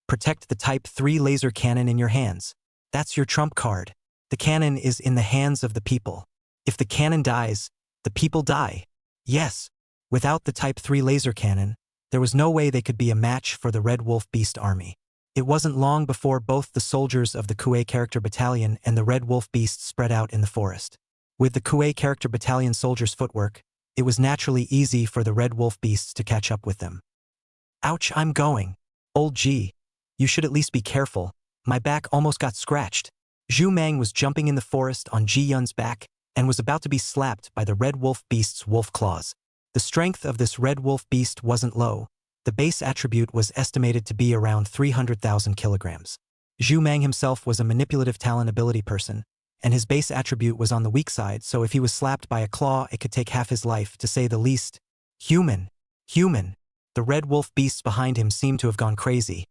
Protect the Type 3 laser cannon in your hands. That's your trump card. The cannon is in the hands of the people. If the cannon dies, the people die. Yes, without the Type 3 laser cannon, there was no way they could be a match for the Red Wolf Beast army." It wasn't long before both the soldiers of the Kuei Character Battalion and the Red Wolf Beast spread out in the forest. With the Kuei Character Battalion soldiers' footwork, it was naturally easy for the Red Wolf Beasts to catch up with them. "Ouch, I'm going. Old G, you should at least be careful. My back almost got scratched." Zhu Mang was jumping in the forest on Ji Yun's back and was about to be slapped by the Red Wolf Beast's wolf claws. The strength of this Red Wolf Beast wasn't low, The base attribute was estimated to be around 300,000 kilograms. Zhu Mang himself was a manipulative talent ability person, and his base attribute was on the weak side, so if he was slapped by a claw it could take half his life, to say the least. Human! Human! The red wolf beasts behind him seemed to have gone crazy.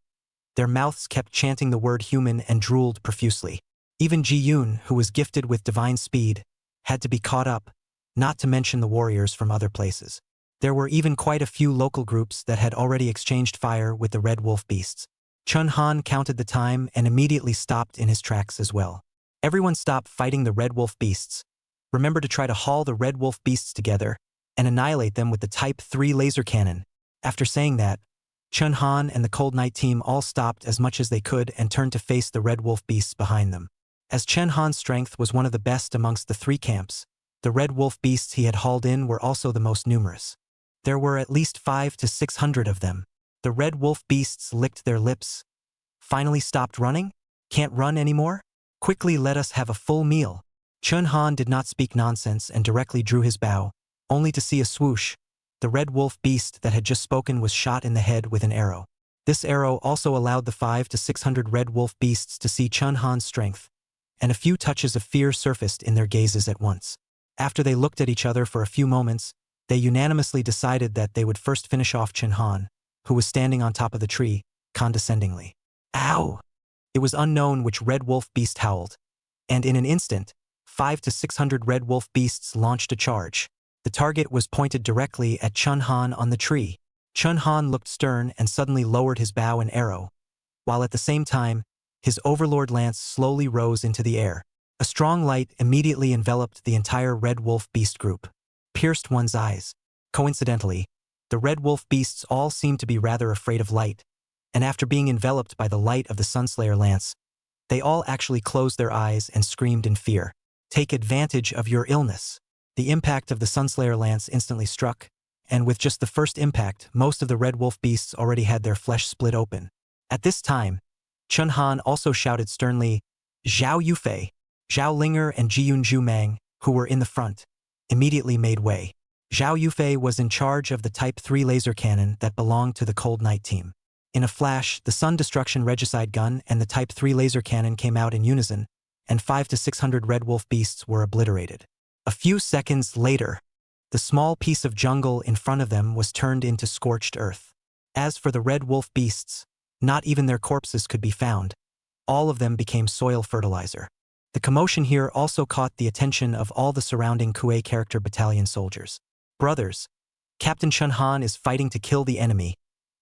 Their mouths kept chanting the word human and drooled profusely. Even Ji-yoon, who was gifted with divine speed, had to be caught up, not to mention the warriors from other places. There were even quite a few local groups that had already exchanged fire with the red wolf beasts. Chun Han counted the time and immediately stopped in his tracks as well. Everyone stop fighting the red wolf beasts. Remember to try to haul the red wolf beasts together and annihilate them with the Type 3 laser cannon. After saying that, Chun Han and the Cold Night team all stopped as much as they could and turned to face the red wolf beasts behind them. As Chun Han's strength was one of the best amongst the three camps, the red wolf beasts he had hauled in were also the most numerous. There were at least 500 to 600 of them. The red wolf beasts licked their lips. Finally stopped running? Can't run anymore? Quickly let us have a full meal. Chun Han did not speak nonsense and directly drew his bow, only to see a swoosh. The red wolf beast that had just spoken was shot in the head with an arrow. This arrow also allowed the 500 to 600 red wolf beasts to see Chun Han's strength, and a few touches of fear surfaced in their gazes at once. After they looked at each other for a few moments, they unanimously decided that they would first finish off Chun Han, who was standing on top of the tree, condescendingly. Ow! It was unknown which red wolf beast howled, and in an instant, 500 to 600 red wolf beasts launched a charge. The target was pointed directly at Chun Han on the tree. Chun Han looked stern and suddenly lowered his bow and arrow, while at the same time, his overlord lance slowly rose into the air. A strong light immediately enveloped the entire red wolf beast group, pierced one's eyes. Coincidentally, the red wolf beasts all seemed to be rather afraid of light, and after being enveloped by the light of the Sunslayer lance, they all actually closed their eyes and screamed in fear. Take advantage of your illness. The impact of the Sunslayer lance instantly struck, and with just the first impact, most of the red wolf beasts already had their flesh split open. At this time, Chun Han also shouted sternly, Zhao Yufei. Zhao Linger and Jiyun Zhu Mang, who were in the front, immediately made way. Zhao Yufei was in charge of the Type 3 laser cannon that belonged to the Cold Night team. In a flash, the Sun Destruction Regicide gun and the Type 3 laser cannon came out in unison, and 500 to 600 red wolf beasts were obliterated. A few seconds later, the small piece of jungle in front of them was turned into scorched earth. As for the red wolf beasts, not even their corpses could be found. All of them became soil fertilizer. The commotion here also caught the attention of all the surrounding Kuei character battalion soldiers. Brothers, Captain Chun Han is fighting to kill the enemy.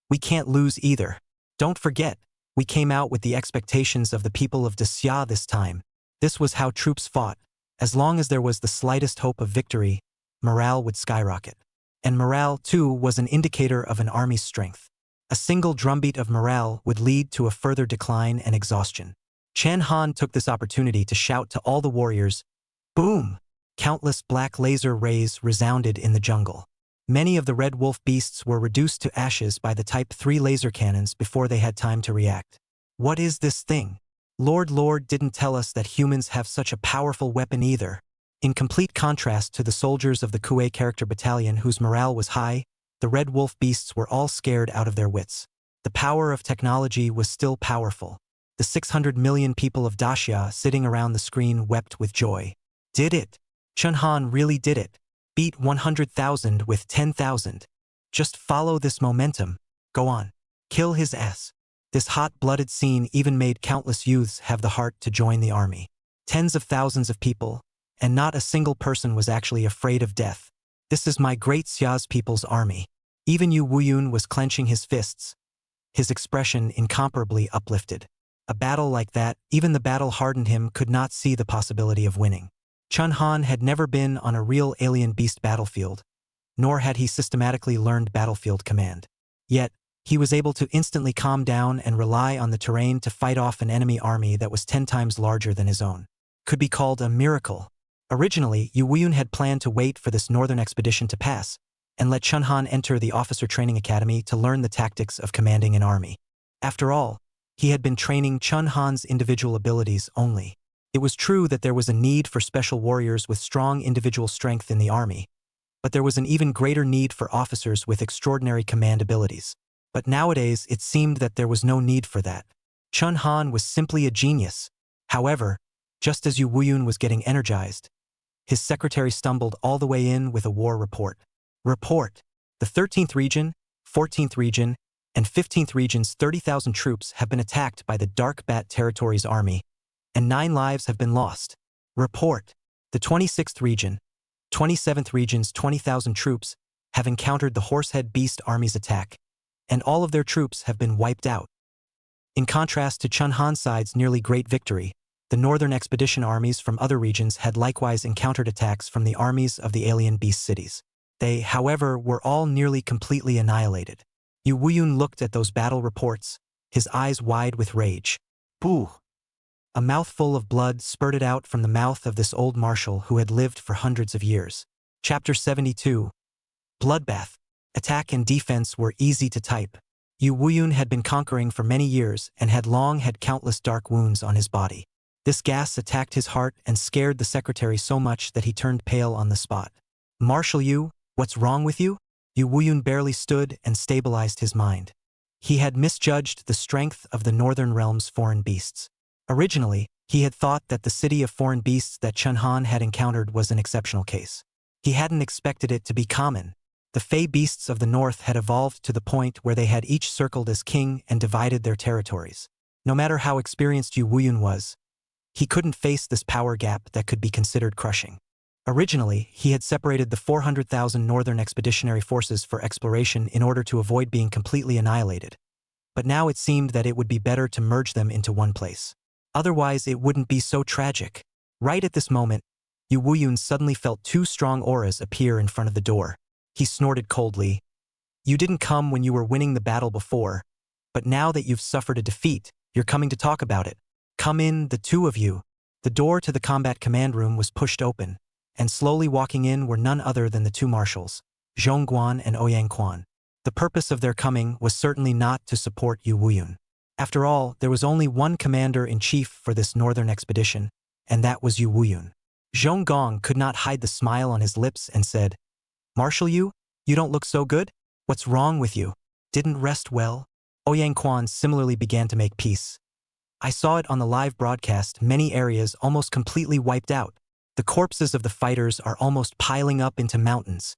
We can't lose either. Don't forget, we came out with the expectations of the people of Desya this time. This was how troops fought. As long as there was the slightest hope of victory, morale would skyrocket. And morale, too, was an indicator of an army's strength. A single drumbeat of morale would lead to a further decline and exhaustion. Chun Han took this opportunity to shout to all the warriors, boom! Countless black laser rays resounded in the jungle. Many of the red wolf beasts were reduced to ashes by the Type 3 laser cannons before they had time to react. What is this thing? Lord didn't tell us that humans have such a powerful weapon either. In complete contrast to the soldiers of the Kuei character battalion whose morale was high, the red wolf beasts were all scared out of their wits. The power of technology was still powerful. The 600 million people of Dacia sitting around the screen wept with joy. Did it? Chun Han really did it. Beat 100,000 with 10,000. Just follow this momentum. Go on. Kill his ass. This hot-blooded scene even made countless youths have the heart to join the army. Tens of thousands of people, and not a single person was actually afraid of death. This is my great Xia's people's army. Even Yu Wuyun was clenching his fists, his expression incomparably uplifted. A battle like that, even the battle-hardened him could not see the possibility of winning. Chun Han had never been on a real alien beast battlefield, nor had he systematically learned battlefield command. Yet, he was able to instantly calm down and rely on the terrain to fight off an enemy army that was 10 times larger than his own. Could be called a miracle. Originally, Yu Wuyun had planned to wait for this northern expedition to pass, and let Chun Han enter the officer training academy to learn the tactics of commanding an army. After all, he had been training Chun Han's individual abilities only. It was true that there was a need for special warriors with strong individual strength in the army, but there was an even greater need for officers with extraordinary command abilities. But nowadays it seemed that there was no need for that. Chun Han was simply a genius. However, just as Yu Wuyun was getting energized, his secretary stumbled all the way in with a war report. Report: the 13th region, 14th region, and 15th region's 30,000 troops have been attacked by the Dark Bat Territories army, and 9 lives have been lost. Report: the 26th region, 27th region's 20,000 troops have encountered the Horsehead Beast army's attack, and all of their troops have been wiped out. In contrast to Chun Han's side's nearly great victory, the northern expedition armies from other regions had likewise encountered attacks from the armies of the alien beast cities. They, however, were all nearly completely annihilated. Yu Wuyun looked at those battle reports, his eyes wide with rage. Boo! A mouthful of blood spurted out from the mouth of this old marshal who had lived for hundreds of years. Chapter 72. Bloodbath. Attack and defense were easy to type. Yu Wuyun had been conquering for many years and had long had countless dark wounds on his body. This gas attacked his heart and scared the secretary so much that he turned pale on the spot. Marshal Yu, what's wrong with you? Yu Wuyun barely stood and stabilized his mind. He had misjudged the strength of the Northern Realm's foreign beasts. Originally, he had thought that the city of foreign beasts that Chun Han had encountered was an exceptional case. He hadn't expected it to be common. The Fey beasts of the north had evolved to the point where they had each circled as king and divided their territories. No matter how experienced Yu Wuyun was, he couldn't face this power gap that could be considered crushing. Originally, he had separated the 400,000 northern expeditionary forces for exploration in order to avoid being completely annihilated. But now it seemed that it would be better to merge them into one place. Otherwise, it wouldn't be so tragic. Right at this moment, Yu Wuyun suddenly felt 2 strong auras appear in front of the door. He snorted coldly. You didn't come when you were winning the battle before, but now that you've suffered a defeat, you're coming to talk about it. Come in, the 2 of you. The door to the combat command room was pushed open, and slowly walking in were none other than the 2 marshals, Zhongguan and Ouyang Quan. The purpose of their coming was certainly not to support Yu Wuyun. After all, there was only one commander-in-chief for this northern expedition, and that was Yu Wuyun. Zhonggong could not hide the smile on his lips and said, Marshal Yu, you don't look so good? What's wrong with you? Didn't rest well? Ouyang Quan similarly began to make peace. I saw it on the live broadcast, many areas almost completely wiped out. The corpses of the fighters are almost piling up into mountains.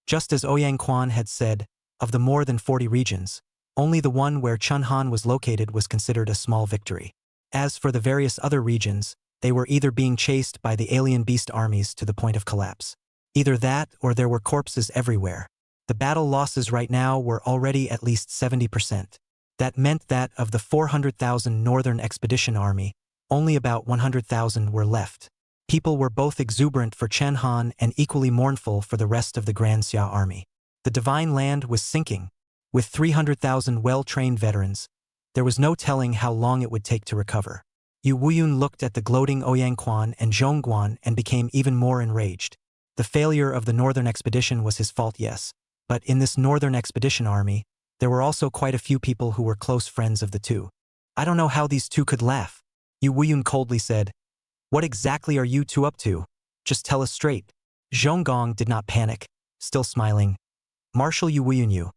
Just as Ouyang Quan had said, of the more than 40 regions, only the one where Chun Han was located was considered a small victory. As for the various other regions, they were either being chased by the alien beast armies to the point of collapse. Either that or there were corpses everywhere. The battle losses right now were already at least 70%. That meant that of the 400,000 Northern Expedition Army, only about 100,000 were left. People were both exuberant for Chun Han and equally mournful for the rest of the Grand Xia army. The Divine Land was sinking. With 300,000 well-trained veterans, there was no telling how long it would take to recover. Yu Wuyun looked at the gloating Ouyang Quan and Zhongguan and became even more enraged. The failure of the Northern Expedition was his fault, yes, but in this Northern Expedition army, there were also quite a few people who were close friends of the 2. I don't know how these 2 could laugh. Yu Wuyun coldly said, What exactly are you 2 up to? Just tell us straight. Zhonggong did not panic, still smiling. Marshal Yu Wuyun, you.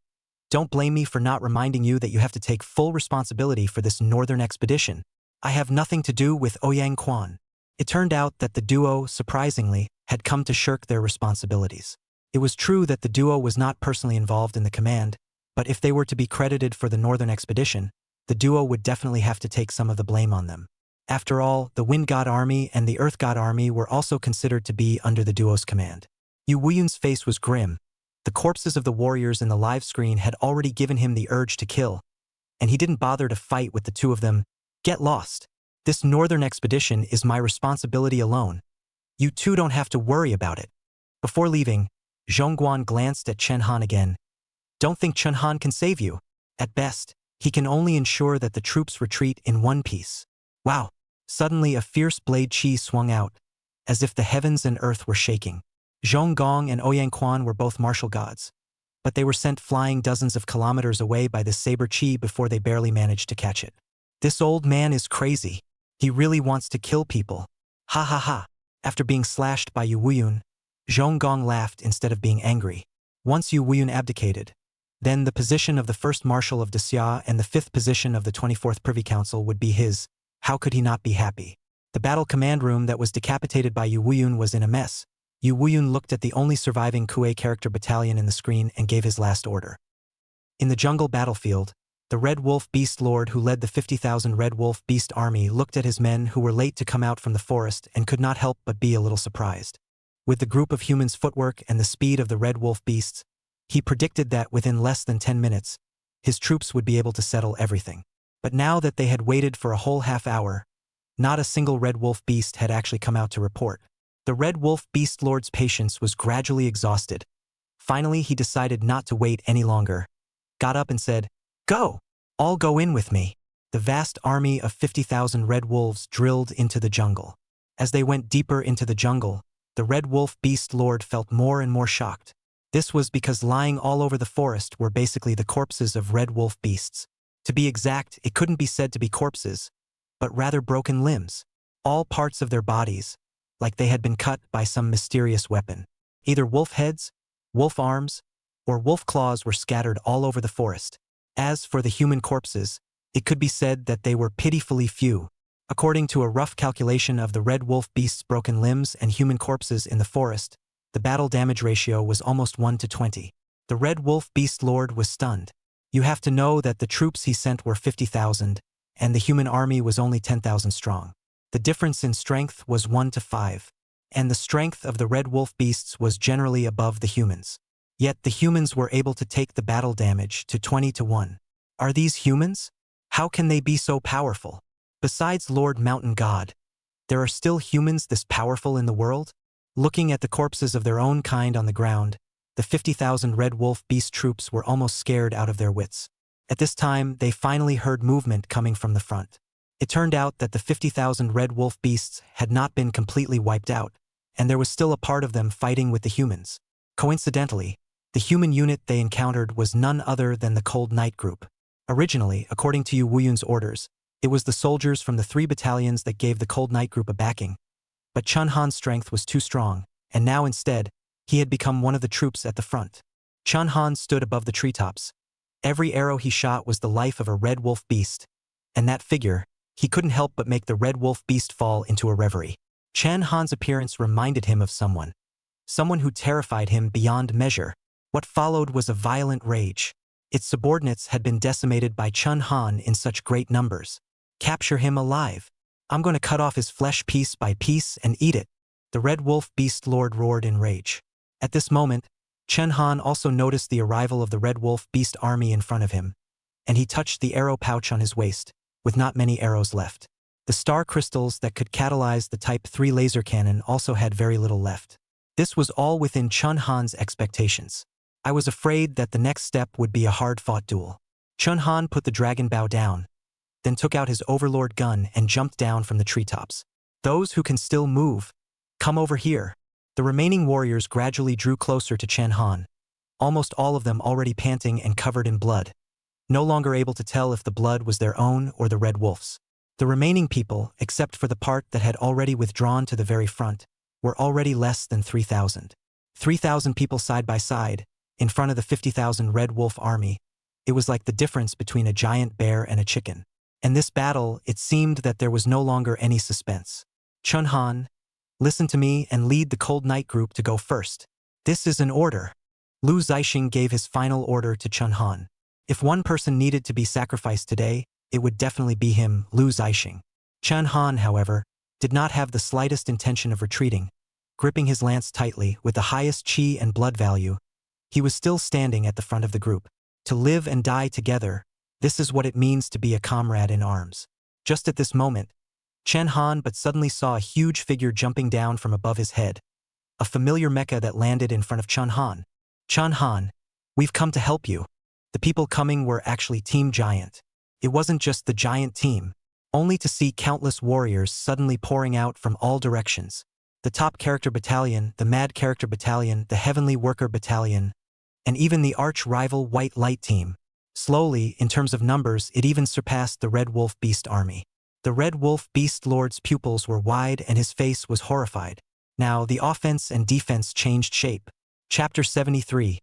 Don't blame me for not reminding you that you have to take full responsibility for this northern expedition. I have nothing to do with Ouyang Quan. It turned out that the duo, surprisingly, had come to shirk their responsibilities. It was true that the duo was not personally involved in the command, but if they were to be credited for the northern expedition, the duo would definitely have to take some of the blame on them. After all, the Wind God Army and the Earth God Army were also considered to be under the duo's command. Yu Wuyun's face was grim. The corpses of the warriors in the live screen had already given him the urge to kill, and he didn't bother to fight with the 2 of them. Get lost. This northern expedition is my responsibility alone. You 2 don't have to worry about it. Before leaving, Zhongguan glanced at Chun Han again. Don't think Chun Han can save you. At best, he can only ensure that the troops retreat in one piece. Wow! Suddenly a fierce blade chi swung out, as if the heavens and earth were shaking. Zhonggong and Ouyang Quan were both martial gods, but they were sent flying dozens of kilometers away by the saber chi before they barely managed to catch it. This old man is crazy. He really wants to kill people. Ha ha ha. After being slashed by Yu Wuyun, Zhonggong laughed instead of being angry. Once Yu Wuyun abdicated, then the position of the first Marshal of Xia and the 5th position of the 24th Privy Council would be his. How could he not be happy? The battle command room that was decapitated by Yu Wuyun was in a mess. Yu Wuyun looked at the only surviving Kuei character battalion in the screen and gave his last order. In the jungle battlefield, the Red Wolf Beast Lord who led the 50,000 Red Wolf Beast army looked at his men who were late to come out from the forest and could not help but be a little surprised. With the group of humans' footwork and the speed of the Red Wolf Beasts, he predicted that within less than 10 minutes, his troops would be able to settle everything. But now that they had waited for a whole half hour, not a single Red Wolf Beast had actually come out to report. The Red Wolf Beast Lord's patience was gradually exhausted. Finally, he decided not to wait any longer, got up and said, "Go! All go in with me." The vast army of 50,000 red wolves drilled into the jungle. As they went deeper into the jungle, the Red Wolf Beast Lord felt more and more shocked. This was because lying all over the forest were basically the corpses of Red Wolf beasts. To be exact, it couldn't be said to be corpses, but rather broken limbs. All parts of their bodies, like they had been cut by some mysterious weapon. Either wolf heads, wolf arms, or wolf claws were scattered all over the forest. As for the human corpses, it could be said that they were pitifully few. According to a rough calculation of the Red Wolf Beast's broken limbs and human corpses in the forest, the battle damage ratio was almost 1 to 20. The Red Wolf Beast Lord was stunned. You have to know that the troops he sent were 50,000, and the human army was only 10,000 strong. The difference in strength was 1 to 5, and the strength of the Red Wolf Beasts was generally above the humans. Yet the humans were able to take the battle damage to 20 to 1. Are these humans? How can they be so powerful? Besides Lord Mountain God, there are still humans this powerful in the world? Looking at the corpses of their own kind on the ground, the 50,000 Red Wolf Beast troops were almost scared out of their wits. At this time, they finally heard movement coming from the front. It turned out that the 50,000 Red Wolf Beasts had not been completely wiped out, and there was still a part of them fighting with the humans. Coincidentally, the human unit they encountered was none other than the Cold Night Group. Originally, according to Yu Wuyun's orders, it was the soldiers from the 3 battalions that gave the Cold Night Group a backing. But Chun Han's strength was too strong, and now instead, he had become one of the troops at the front. Chun Han stood above the treetops. Every arrow he shot was the life of a Red Wolf Beast, and that figure, he couldn't help but make the Red Wolf Beast fall into a reverie. Chun Han's appearance reminded him of someone who terrified him beyond measure. What followed was a violent rage. Its subordinates had been decimated by Chun Han in such great numbers. Capture him alive. I'm going to cut off his flesh piece by piece and eat it. The Red Wolf Beast Lord roared in rage. At this moment, Chun Han also noticed the arrival of the Red Wolf Beast army in front of him, and he touched the arrow pouch on his waist, with not many arrows left. The star crystals that could catalyze the Type 3 laser cannon also had very little left. This was all within Chun Han's expectations. I was afraid that the next step would be a hard-fought duel. Chun Han put the dragon bow down, then took out his overlord gun and jumped down from the treetops. Those who can still move, come over here. The remaining warriors gradually drew closer to Chun Han, almost all of them already panting and covered in blood, no longer able to tell if the blood was their own or the Red Wolf's. The remaining people, except for the part that had already withdrawn to the very front, were already less than 3,000. 3,000 people side by side, in front of the 50,000 Red Wolf army. It was like the difference between a giant bear and a chicken. In this battle, it seemed that there was no longer any suspense. Chun Han, listen to me and lead the Cold Night Group to go first. This is an order. Lu Zixing gave his final order to Chun Han. If one person needed to be sacrificed today, it would definitely be him, Lu Zixing. Chun Han, however, did not have the slightest intention of retreating. Gripping his lance tightly with the highest chi and blood value, he was still standing at the front of the group. To live and die together, this is what it means to be a comrade in arms. Just at this moment, Chun Han but suddenly saw a huge figure jumping down from above his head. A familiar mecha that landed in front of Chun Han. Chun Han, we've come to help you. The people coming were actually Team Giant. It wasn't just the giant team, only to see countless warriors suddenly pouring out from all directions. The Top Character Battalion, the Mad Character Battalion, the Heavenly Worker Battalion, and even the arch-rival White Light Team. Slowly, in terms of numbers, it even surpassed the Red Wolf Beast army. The Red Wolf Beast Lord's pupils were wide and his face was horrified. Now, the offense and defense changed shape. Chapter 73.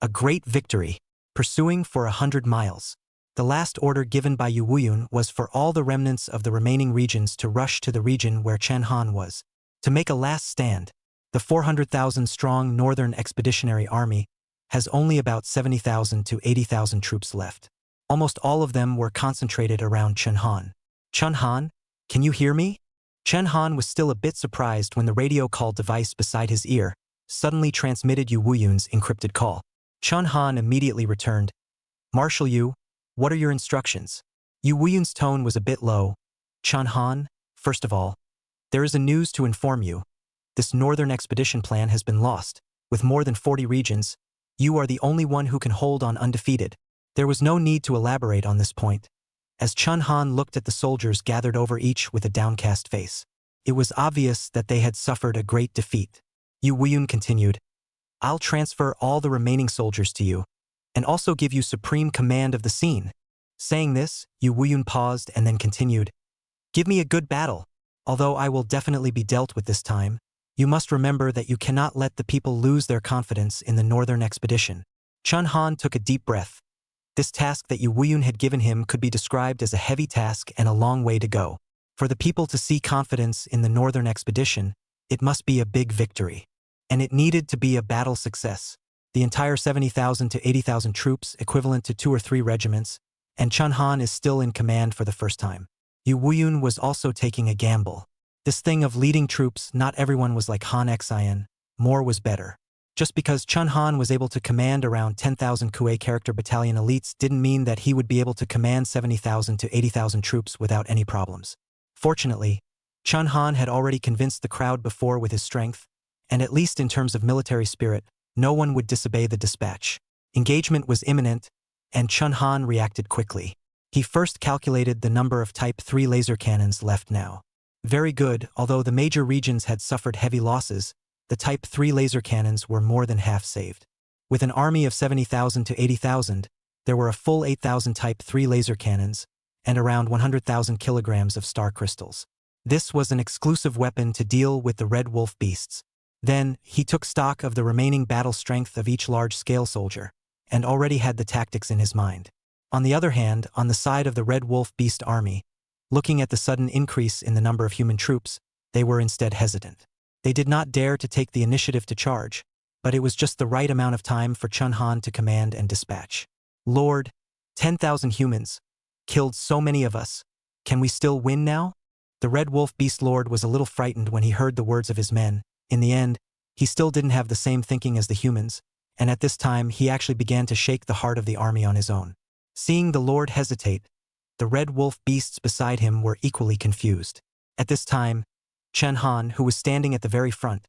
A Great Victory. pursuing for 100 miles. The last order given by Yu Wuyun was for all the remnants of the remaining regions to rush to the region where Chen Han was, to make a last stand. The 400,000-strong Northern Expeditionary Army has only about 70,000 to 80,000 troops left. Almost all of them were concentrated around Chen Han. Chen Han, can you hear me? Chen Han was still a bit surprised when the radio call device beside his ear suddenly transmitted Yu Wuyun's encrypted call. Chen Han immediately returned, "Marshal Yu, what are your instructions?" Yu Wuyun's tone was a bit low. "Chen Han, first of all, there is a news to inform you. This northern expedition plan has been lost. With more than 40 regions, you are the only one who can hold on undefeated." There was no need to elaborate on this point, as Chen Han looked at the soldiers gathered over each with a downcast face. It was obvious that they had suffered a great defeat. Yu Wuyun continued, "I'll transfer all the remaining soldiers to you, and also give you supreme command of the scene." Saying this, Yu Wuyun paused and then continued, "Give me a good battle. Although I will definitely be dealt with this time, you must remember that you cannot let the people lose their confidence in the northern expedition." Chen Han took a deep breath. This task that Yu Wuyun had given him could be described as a heavy task and a long way to go. For the people to see confidence in the northern expedition, it must be a big victory. And it needed to be a battle success. The entire 70,000 to 80,000 troops, equivalent to 2 or 3 regiments, and Chen Han is still in command for the first time. Yu Wuyun was also taking a gamble. This thing of leading troops, not everyone was like Han Xian, more was better. Just because Chen Han was able to command around 10,000 Kuei character battalion elites didn't mean that he would be able to command 70,000 to 80,000 troops without any problems. Fortunately, Chen Han had already convinced the crowd before with his strength, and at least in terms of military spirit, no one would disobey the dispatch. Engagement was imminent, and Chen Han reacted quickly. He first calculated the number of Type 3 laser cannons left now. Very good, although the major regions had suffered heavy losses, the Type 3 laser cannons were more than half saved. With an army of 70,000 to 80,000, there were a full 8,000 Type 3 laser cannons and around 100,000 kilograms of star crystals. This was an exclusive weapon to deal with the Red Wolf beasts. Then, he took stock of the remaining battle strength of each large-scale soldier, and already had the tactics in his mind. On the other hand, on the side of the Red Wolf beast army, looking at the sudden increase in the number of human troops, they were instead hesitant. They did not dare to take the initiative to charge, but it was just the right amount of time for Chen Han to command and dispatch. "Lord, 10,000 humans. Killed so many of us. Can we still win now?" The Red Wolf Beast Lord was a little frightened when he heard the words of his men. In the end, he still didn't have the same thinking as the humans, and at this time he actually began to shake the heart of the army on his own. Seeing the Lord hesitate, the Red Wolf beasts beside him were equally confused. At this time, Chen Han, who was standing at the very front,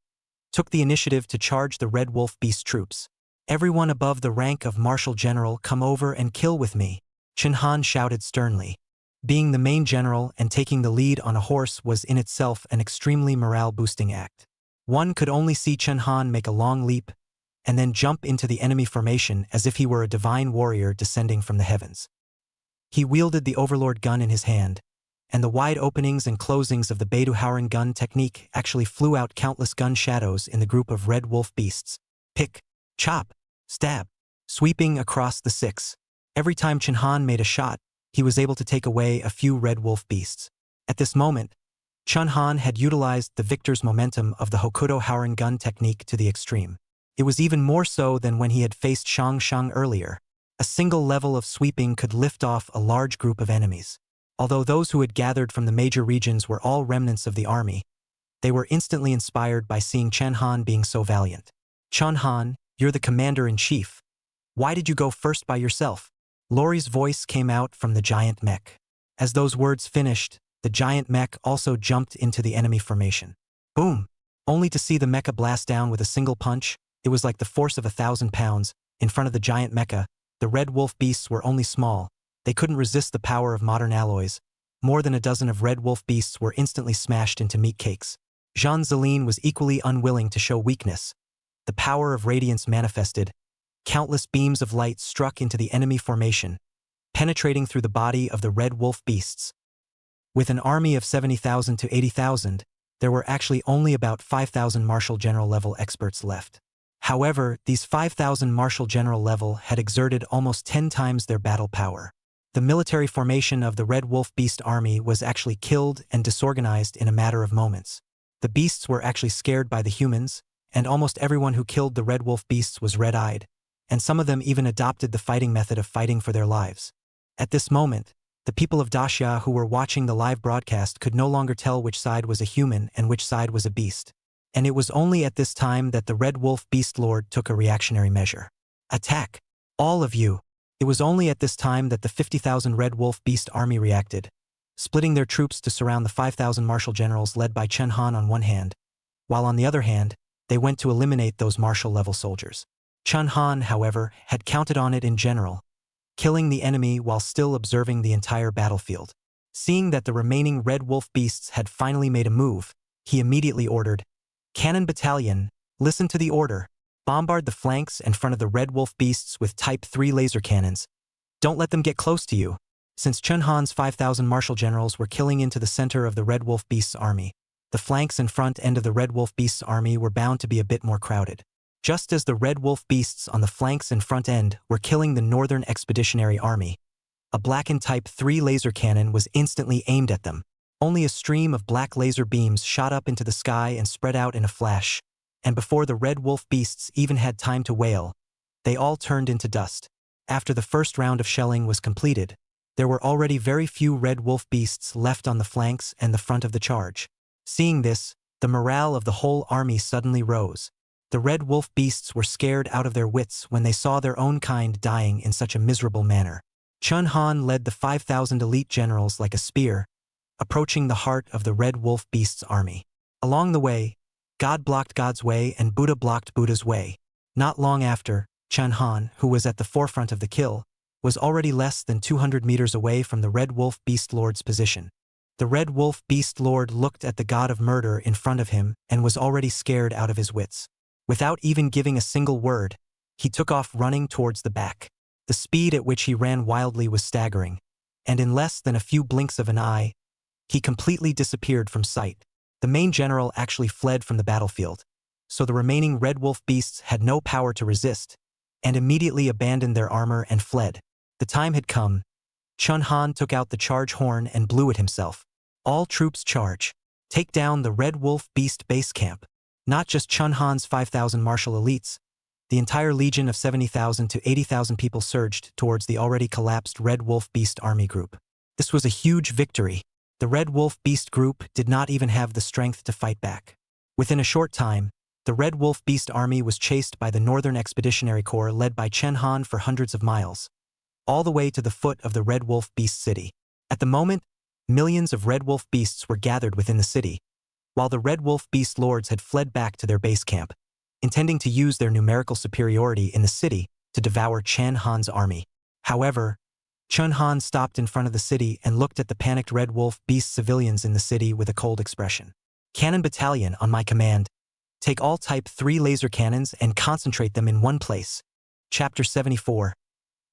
took the initiative to charge the Red Wolf beast troops. "Everyone above the rank of Marshal General, come over and kill with me," Chen Han shouted sternly. Being the main general and taking the lead on a horse was in itself an extremely morale-boosting act. One could only see Chen Han make a long leap and then jump into the enemy formation as if he were a divine warrior descending from the heavens. He wielded the Overlord gun in his hand, and the wide openings and closings of the Beidouhauren gun technique actually flew out countless gun shadows in the group of Red Wolf beasts. Pick, chop, stab, sweeping across the 6. Every time Chen Han made a shot, he was able to take away a few Red Wolf beasts. At this moment, Chen Han had utilized the victor's momentum of the Hokuto Hauren gun technique to the extreme. It was even more so than when he had faced Shang Shang earlier. A single level of sweeping could lift off a large group of enemies. Although those who had gathered from the major regions were all remnants of the army, they were instantly inspired by seeing Chen Han being so valiant. "Chen Han, you're the commander-in-chief. Why did you go first by yourself?" Lori's voice came out from the giant mech. As those words finished, the giant mech also jumped into the enemy formation. Boom! Only to see the mecha blast down with a single punch, it was like the force of 1,000 pounds. In front of the giant mecha, the Red Wolf beasts were only small. They couldn't resist the power of modern alloys. More than a dozen of Red Wolf beasts were instantly smashed into meat cakes. Jean Zeline was equally unwilling to show weakness. The power of radiance manifested. Countless beams of light struck into the enemy formation, penetrating through the body of the Red Wolf beasts. With an army of 70,000 to 80,000, there were actually only about 5,000 Marshal General level experts left. However, these 5,000 marshal general level had exerted almost 10 times their battle power. The military formation of the Red Wolf Beast army was actually killed and disorganized in a matter of moments. The beasts were actually scared by the humans, and almost everyone who killed the Red Wolf beasts was red-eyed, and some of them even adopted the fighting method of fighting for their lives. At this moment, the people of Daxia who were watching the live broadcast could no longer tell which side was a human and which side was a beast. And it was only at this time that the Red Wolf Beast Lord took a reactionary measure. Attack! All of you! It was only at this time that the 50,000 Red Wolf Beast army reacted, splitting their troops to surround the 5,000 marshal generals led by Chen Han on one hand, while on the other hand, they went to eliminate those marshal-level soldiers. Chen Han, however, had counted on it in general, killing the enemy while still observing the entire battlefield. Seeing that the remaining Red Wolf beasts had finally made a move, he immediately ordered, "Cannon Battalion, listen to the order. Bombard the flanks and front of the Red Wolf beasts with Type 3 laser cannons. Don't let them get close to you." Since Chen Han's 5,000 marshal generals were killing into the center of the Red Wolf beasts army, the flanks and front end of the Red Wolf beasts army were bound to be a bit more crowded. Just as the Red Wolf beasts on the flanks and front end were killing the Northern Expeditionary Army, a blackened Type 3 laser cannon was instantly aimed at them. Only a stream of black laser beams shot up into the sky and spread out in a flash, and before the Red Wolf beasts even had time to wail, they all turned into dust. After the first round of shelling was completed, there were already very few Red Wolf beasts left on the flanks and the front of the charge. Seeing this, the morale of the whole army suddenly rose. The Red Wolf beasts were scared out of their wits when they saw their own kind dying in such a miserable manner. Chen Han led the 5,000 elite generals like a spear, approaching the heart of the Red Wolf beasts army. Along the way, God blocked God's way and Buddha blocked Buddha's way. Not long after, Chen Han, who was at the forefront of the kill, was already less than 200 meters away from the Red Wolf Beast Lord's position. The Red Wolf Beast Lord looked at the god of murder in front of him and was already scared out of his wits. Without even giving a single word, he took off running towards the back. The speed at which he ran wildly was staggering, and in less than a few blinks of an eye, he completely disappeared from sight. The main general actually fled from the battlefield, so the remaining Red Wolf beasts had no power to resist, and immediately abandoned their armor and fled. The time had come. Chen Han took out the charge horn and blew it himself. "All troops charge. Take down the Red Wolf Beast base camp." Not just Chen Han's 5,000 martial elites, the entire legion of 70,000 to 80,000 people surged towards the already collapsed Red Wolf Beast army group. This was a huge victory. The Red Wolf Beast group did not even have the strength to fight back. Within a short time, the Red Wolf Beast army was chased by the Northern Expeditionary Corps led by Chen Han for hundreds of miles, all the way to the foot of the Red Wolf Beast city. At the moment, millions of Red Wolf beasts were gathered within the city, while the Red Wolf Beast Lords had fled back to their base camp, intending to use their numerical superiority in the city to devour Chen Han's army. However, Chen Han stopped in front of the city and looked at the panicked Red Wolf Beast civilians in the city with a cold expression. "Cannon Battalion, on my command. Take all Type 3 laser cannons and concentrate them in one place." Chapter 74.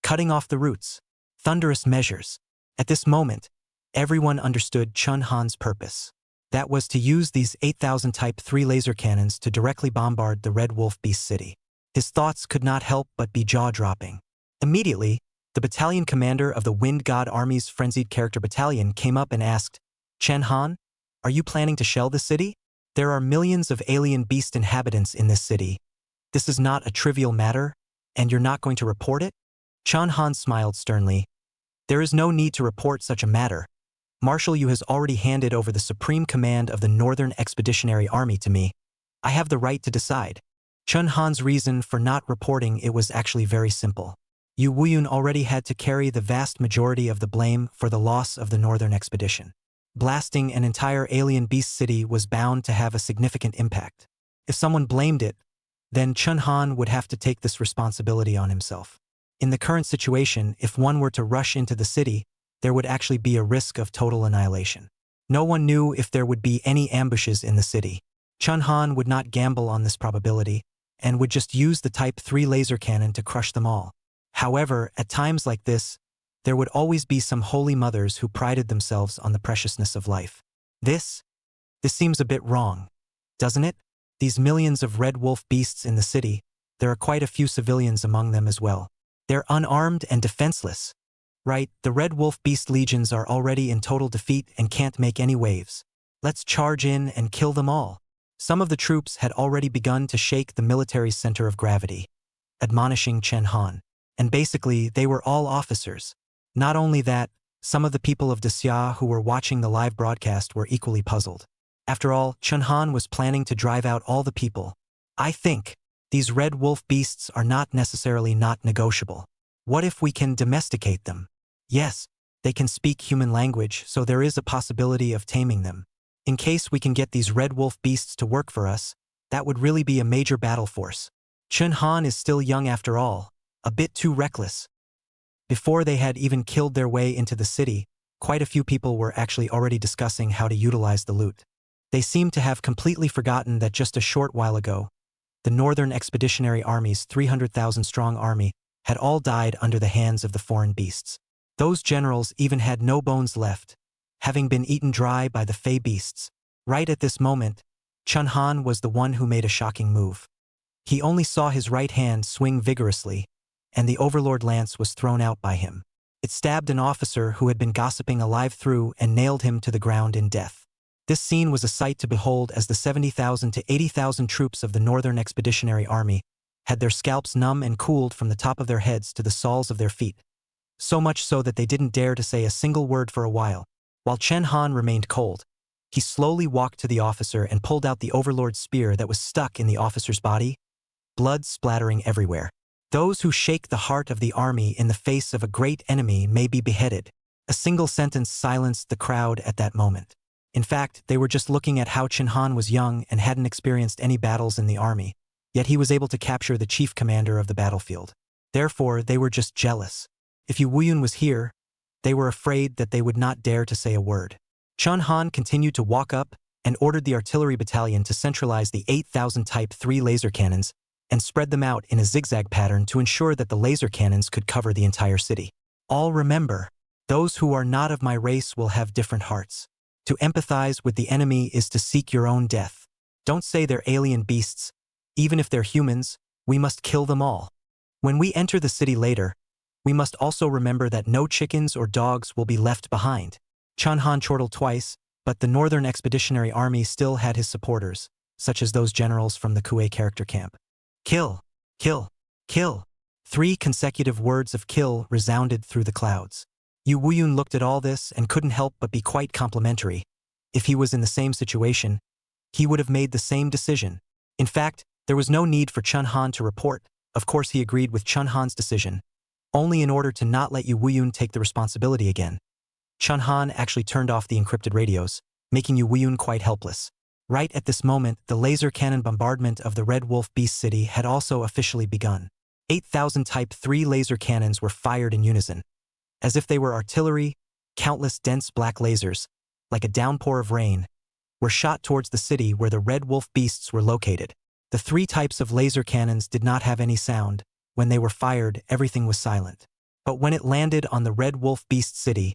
Cutting off the roots. Thunderous measures. At this moment, everyone understood Chen Han's purpose. That was to use these 8,000 Type 3 laser cannons to directly bombard the Red Wolf Beast city. His thoughts could not help but be jaw-dropping. Immediately, the battalion commander of the Wind God Army's Frenzied Character Battalion came up and asked, "Chen Han, are you planning to shell the city? There are millions of alien beast inhabitants in this city. This is not a trivial matter, and you're not going to report it?" Chen Han smiled sternly. "There is no need to report such a matter. Marshal Yu has already handed over the supreme command of the Northern Expeditionary Army to me. I have the right to decide." Chen Han's reason for not reporting it was actually very simple. Yu Wuyun already had to carry the vast majority of the blame for the loss of the Northern Expedition. Blasting an entire alien beast city was bound to have a significant impact. If someone blamed it, then Chen Han would have to take this responsibility on himself. In the current situation, if one were to rush into the city, there would actually be a risk of total annihilation. No one knew if there would be any ambushes in the city. Chen Han would not gamble on this probability, and would just use the Type 3 laser cannon to crush them all. However, at times like this, there would always be some holy mothers who prided themselves on the preciousness of life. This seems a bit wrong, doesn't it? These millions of Red Wolf beasts in the city, there are quite a few civilians among them as well. They're unarmed and defenseless. Right, the Red Wolf Beast legions are already in total defeat and can't make any waves. Let's charge in and kill them all. Some of the troops had already begun to shake the military's center of gravity, admonishing Chen Han. And basically, they were all officers. Not only that, some of the people of Desya who were watching the live broadcast were equally puzzled. After all, Chen Han was planning to drive out all the people. I think these Red Wolf beasts are not necessarily not negotiable. What if we can domesticate them? Yes, they can speak human language, so there is a possibility of taming them. In case we can get these Red Wolf beasts to work for us, that would really be a major battle force. Chen Han is still young after all, a bit too reckless. Before they had even killed their way into the city, quite a few people were actually already discussing how to utilize the loot. They seemed to have completely forgotten that just a short while ago, the Northern Expeditionary Army's 300,000-strong army had all died under the hands of the foreign beasts. Those generals even had no bones left, having been eaten dry by the Fey beasts. Right at this moment, Chen Han was the one who made a shocking move. He only saw his right hand swing vigorously, and the Overlord lance was thrown out by him. It stabbed an officer who had been gossiping alive through and nailed him to the ground in death. This scene was a sight to behold as the 70,000 to 80,000 troops of the Northern Expeditionary Army had their scalps numb and cooled from the top of their heads to the soles of their feet. So much so that they didn't dare to say a single word for a while Chen Han remained cold. He slowly walked to the officer and pulled out the Overlord's spear that was stuck in the officer's body, blood splattering everywhere. Those who shake the heart of the army in the face of a great enemy may be beheaded. A single sentence silenced the crowd at that moment. In fact, they were just looking at how Chen Han was young and hadn't experienced any battles in the army, yet he was able to capture the chief commander of the battlefield. Therefore, they were just jealous. If Yu Wuyun was here, they were afraid that they would not dare to say a word. Chen Han continued to walk up and ordered the artillery battalion to centralize the 8,000 Type 3 laser cannons and spread them out in a zigzag pattern to ensure that the laser cannons could cover the entire city. All remember, those who are not of my race will have different hearts. To empathize with the enemy is to seek your own death. Don't say they're alien beasts. Even if they're humans, we must kill them all. When we enter the city later, we must also remember that no chickens or dogs will be left behind. Chen Han chortled twice, but the Northern Expeditionary Army still had his supporters, such as those generals from the Kuei character camp. Kill, kill, kill. 3 consecutive words of kill resounded through the clouds. Yu Wuyun looked at all this and couldn't help but be quite complimentary. If he was in the same situation, he would have made the same decision. In fact, there was no need for Chen Han to report. Of course he agreed with Chen Han's decision, only in order to not let Yu Wuyun take the responsibility again. Chen Han actually turned off the encrypted radios, making Yu Wuyun quite helpless. Right at this moment, the laser cannon bombardment of the Red Wolf Beast City had also officially begun. 8,000 Type 3 laser cannons were fired in unison. As if they were artillery, countless dense black lasers, like a downpour of rain, were shot towards the city where the Red Wolf Beasts were located. The 3 types of laser cannons did not have any sound. When they were fired, everything was silent. But when it landed on the Red Wolf Beast City,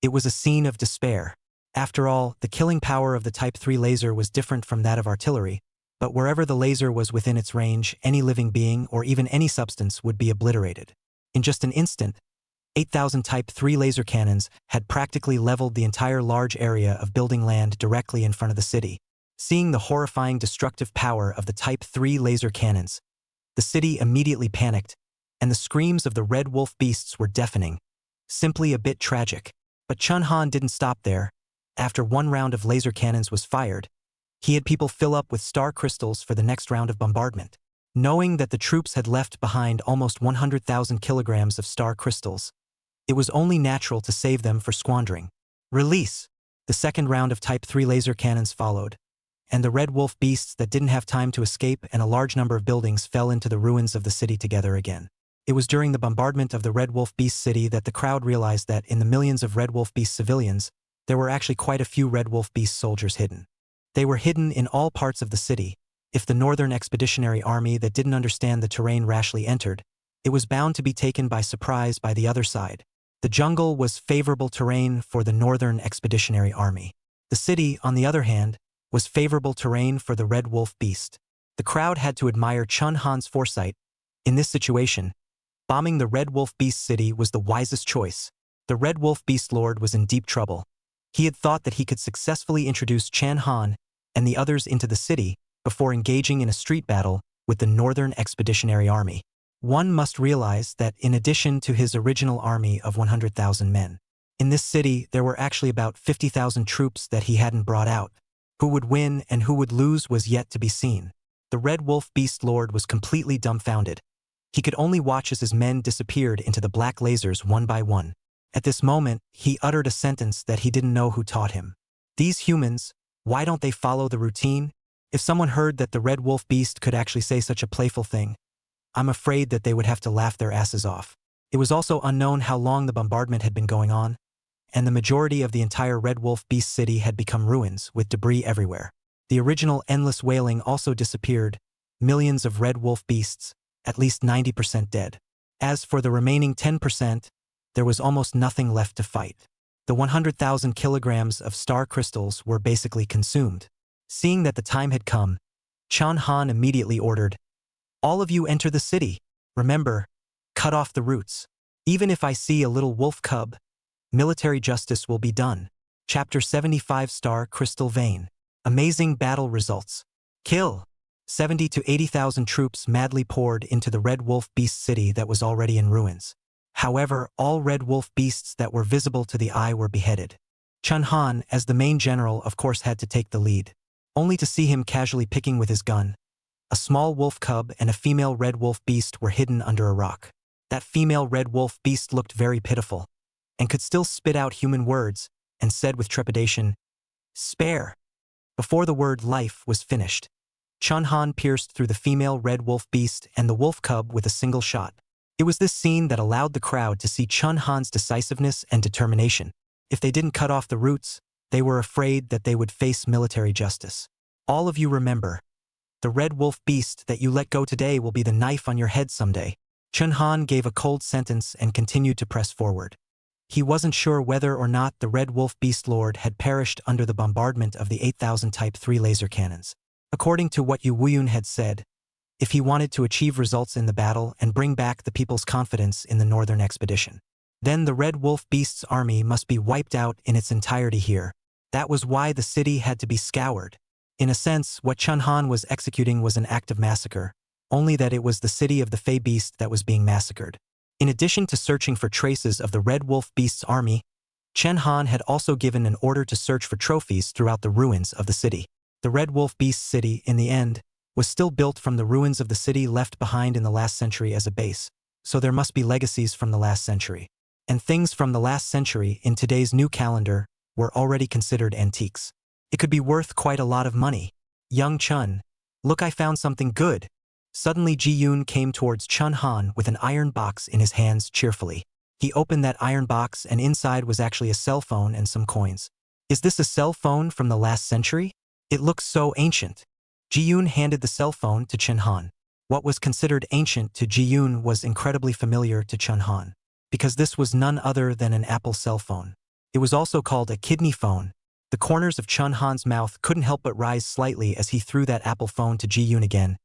it was a scene of despair. After all, the killing power of the Type 3 laser was different from that of artillery, but wherever the laser was within its range, any living being or even any substance would be obliterated. In just an instant, 8,000 Type 3 laser cannons had practically leveled the entire large area of building land directly in front of the city. Seeing the horrifying destructive power of the Type 3 laser cannons, the city immediately panicked, and the screams of the Red Wolf Beasts were deafening. Simply a bit tragic. But Chen Han didn't stop there. After 1 round of laser cannons was fired, he had people fill up with star crystals for the next round of bombardment. Knowing that the troops had left behind almost 100,000 kilograms of star crystals, it was only natural to save them for squandering. Release! The second round of Type 3 laser cannons followed, and the Red Wolf Beasts that didn't have time to escape and a large number of buildings fell into the ruins of the city together again. It was during the bombardment of the Red Wolf Beast City that the crowd realized that in the millions of Red Wolf Beast civilians, there were actually quite a few Red Wolf Beast soldiers hidden. They were hidden in all parts of the city. If the Northern Expeditionary Army that didn't understand the terrain rashly entered, it was bound to be taken by surprise by the other side. The jungle was favorable terrain for the Northern Expeditionary Army. The city, on the other hand, was favorable terrain for the Red Wolf Beast. The crowd had to admire Chen Han's foresight In this situation, bombing the Red Wolf Beast City was the wisest choice. The Red Wolf Beast Lord was in deep trouble. He had thought that he could successfully introduce Chan Han and the others into the city before engaging in a street battle with the Northern Expeditionary Army. One must realize that in addition to his original army of 100,000 men, in this city there were actually about 50,000 troops that he hadn't brought out. Who would win and who would lose was yet to be seen. The Red Wolf Beast Lord was completely dumbfounded. He could only watch as his men disappeared into the black lasers one by one. At this moment, he uttered a sentence that he didn't know who taught him. These humans, why don't they follow the routine? If someone heard that the Red Wolf Beast could actually say such a playful thing, I'm afraid that they would have to laugh their asses off. It was also unknown how long the bombardment had been going on, and the majority of the entire Red Wolf Beast City had become ruins with debris everywhere. The original endless wailing also disappeared, millions of Red Wolf Beasts, at least 90% dead. As for the remaining 10%, there was almost nothing left to fight. The 100,000 kilograms of star crystals were basically consumed. Seeing that the time had come, Chan Han immediately ordered, "All of you enter the city. Remember, cut off the roots. Even if I see a little wolf cub, military justice will be done." Chapter 75 Star Crystal Vein. Amazing battle results. Kill. 70 to 80,000 troops madly poured into the Red Wolf Beast City that was already in ruins. However, all Red Wolf Beasts that were visible to the eye were beheaded. Chan Han, as the main general, of course had to take the lead, only to see him casually picking with his gun. A small wolf cub and a female Red Wolf Beast were hidden under a rock. That female Red Wolf Beast looked very pitiful, and could still spit out human words, and said with trepidation, "Spare." Before the word life was finished, Chan Han pierced through the female Red Wolf Beast and the wolf cub with a single shot. It was this scene that allowed the crowd to see Chan Han's decisiveness and determination. If they didn't cut off the roots, they were afraid that they would face military justice. All of you remember, the Red Wolf Beast that you let go today will be the knife on your head someday. Chan Han gave a cold sentence and continued to press forward. He wasn't sure whether or not the Red Wolf Beast Lord had perished under the bombardment of the 8,000 Type 3 laser cannons. According to what Yu Wuyun had said, if he wanted to achieve results in the battle and bring back the people's confidence in the Northern Expedition, then the Red Wolf Beast's army must be wiped out in its entirety here. That was why the city had to be scoured. In a sense, what Chan Han was executing was an act of massacre, only that it was the city of the Fey Beast that was being massacred. In addition to searching for traces of the Red Wolf Beast's army, Chan Han had also given an order to search for trophies throughout the ruins of the city. The Red Wolf Beast City, in the end, was still built from the ruins of the city left behind in the last century as a base, so there must be legacies from the last century. And things from the last century in today's new calendar were already considered antiques. It could be worth quite a lot of money. "Young Chun, look, I found something good." Suddenly Ji-yoon came towards Chan Han with an iron box in his hands cheerfully. He opened that iron box and inside was actually a cell phone and some coins. "Is this a cell phone from the last century? It looks so ancient." Ji-yoon handed the cell phone to Chan Han. What was considered ancient to Ji-yoon was incredibly familiar to Chan Han, because this was none other than an Apple cell phone. It was also called a kidney phone. The corners of Chan Han's mouth couldn't help but rise slightly as he threw that Apple phone to Ji-yoon again.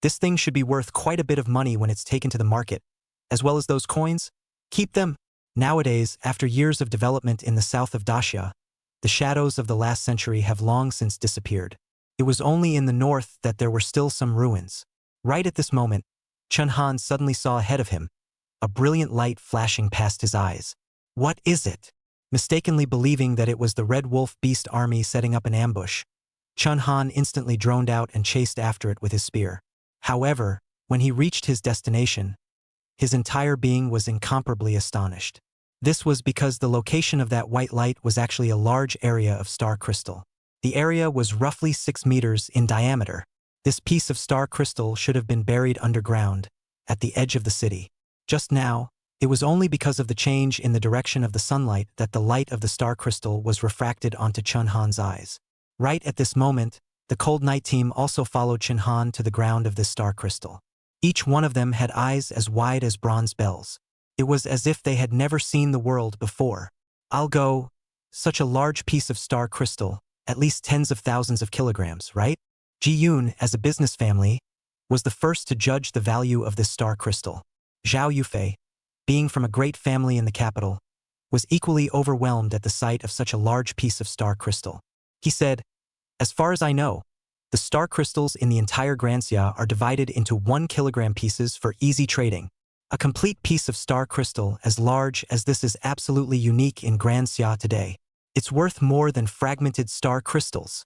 This thing should be worth quite a bit of money when it's taken to the market, as well as those coins. Keep them. Nowadays, after years of development in the south of Dacia, the shadows of the last century have long since disappeared. It was only in the north that there were still some ruins. Right at this moment, Chan Han suddenly saw ahead of him, a brilliant light flashing past his eyes. What is it? Mistakenly believing that it was the Red Wolf Beast army setting up an ambush, Chan Han instantly droned out and chased after it with his spear. However, when he reached his destination, his entire being was incomparably astonished. This was because the location of that white light was actually a large area of star crystal. The area was roughly 6 meters in diameter. This piece of star crystal should have been buried underground, at the edge of the city. Just now, it was only because of the change in the direction of the sunlight that the light of the star crystal was refracted onto Chan Han's eyes. Right at this moment, the Cold Night team also followed Chan Han to the ground of this star crystal. Each one of them had eyes as wide as bronze bells. It was as if they had never seen the world before. "I'll go. Such a large piece of star crystal, at least tens of thousands of kilograms, right?" Ji-yoon, as a business family, was the first to judge the value of this star crystal. Zhao Yufei, being from a great family in the capital, was equally overwhelmed at the sight of such a large piece of star crystal. He said, "As far as I know, the star crystals in the entire Grand Xia are divided into 1 kilogram pieces for easy trading. A complete piece of star crystal as large as this is absolutely unique in Grand Xia today. It's worth more than fragmented star crystals."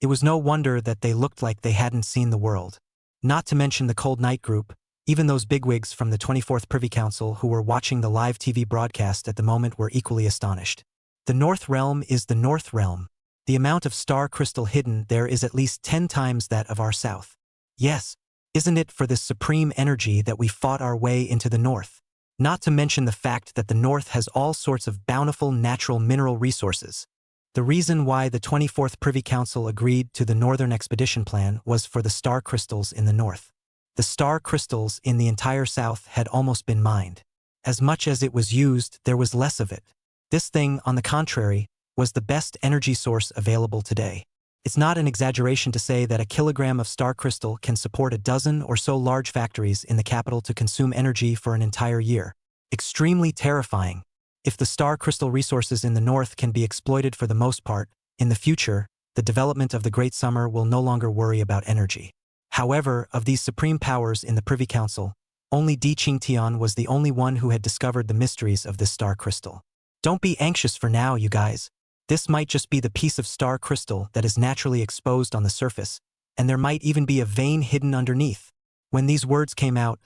It was no wonder that they looked like they hadn't seen the world. Not to mention the Cold Night group, even those bigwigs from the 24th Privy Council who were watching the live TV broadcast at the moment were equally astonished. The North Realm is the North Realm. The amount of star crystal hidden there is at least 10 times that of our South. Yes, isn't it for this supreme energy that we fought our way into the North? Not to mention the fact that the North has all sorts of bountiful natural mineral resources. The reason why the 24th Privy Council agreed to the Northern Expedition Plan was for the star crystals in the North. The star crystals in the entire South had almost been mined. As much as it was used, there was less of it. This thing, on the contrary, was the best energy source available today. It's not an exaggeration to say that a kilogram of star crystal can support a dozen or so large factories in the capital to consume energy for an entire year. Extremely terrifying. If the star crystal resources in the North can be exploited for the most part, in the future, the development of the Great Summer will no longer worry about energy. However, of these supreme powers in the Privy Council, only Di Qingtian was the only one who had discovered the mysteries of this star crystal. Don't be anxious for now, you guys. This might just be the piece of star crystal that is naturally exposed on the surface, and there might even be a vein hidden underneath. When these words came out,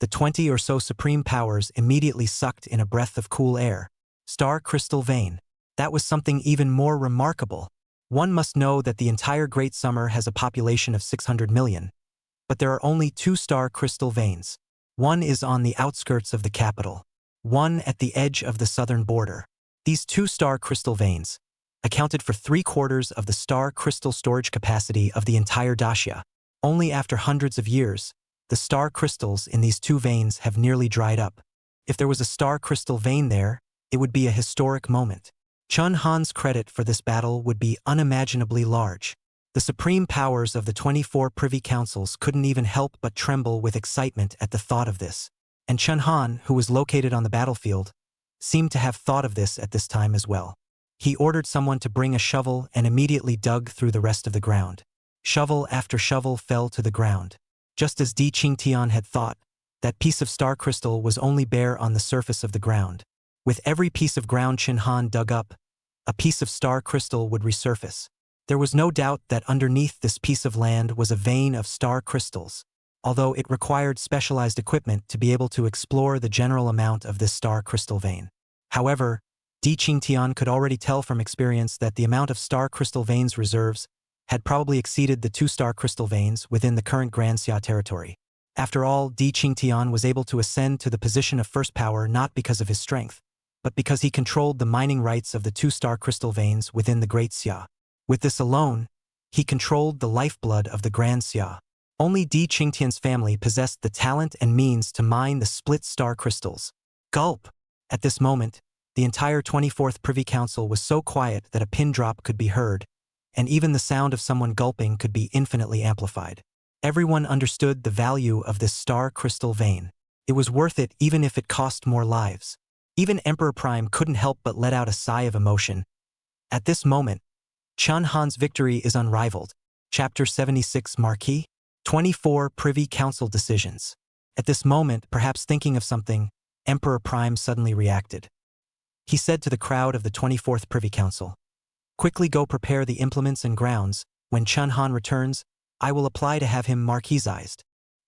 the 20 or so supreme powers immediately sucked in a breath of cool air. Star crystal vein. That was something even more remarkable. One must know that the entire Great Summer has a population of 600 million, but there are only 2 star crystal veins. One is on the outskirts of the capital, one at the edge of the southern border. These 2 star crystal veins accounted for 3/4 of the star crystal storage capacity of the entire Daxia. Only after hundreds of years, the star crystals in these 2 veins have nearly dried up. If there was a star crystal vein there, it would be a historic moment. Chun Han's credit for this battle would be unimaginably large. The supreme powers of the 24 Privy Councils couldn't even help but tremble with excitement at the thought of this. And Chun Han, who was located on the battlefield, seemed to have thought of this at this time as well. He ordered someone to bring a shovel and immediately dug through the rest of the ground. Shovel after shovel fell to the ground. Just as Di Qingtian had thought, that piece of star crystal was only bare on the surface of the ground. With every piece of ground Chun Han dug up, a piece of star crystal would resurface. There was no doubt that underneath this piece of land was a vein of star crystals, although it required specialized equipment to be able to explore the general amount of this star crystal vein. However, Di Qingtian could already tell from experience that the amount of star crystal veins reserves had probably exceeded the 2 star crystal veins within the current Grand Xia territory. After all, Di Qingtian was able to ascend to the position of first power not because of his strength, but because he controlled the mining rights of the 2 star crystal veins within the Great Xia. With this alone, he controlled the lifeblood of the Grand Xia. Only Di Qingtian's family possessed the talent and means to mine the split star crystals. Gulp! At this moment, the entire 24th Privy Council was so quiet that a pin drop could be heard, and even the sound of someone gulping could be infinitely amplified. Everyone understood the value of this star crystal vein. It was worth it even if it cost more lives. Even Emperor Prime couldn't help but let out a sigh of emotion. At this moment, Chun Han's victory is unrivaled. Chapter 76 Marquee? 24 Privy Council Decisions. At this moment, perhaps thinking of something, Emperor Prime suddenly reacted. He said to the crowd of the 24th Privy Council, "Quickly go prepare the implements and grounds. When Chun Han returns, I will apply to have him marquisized."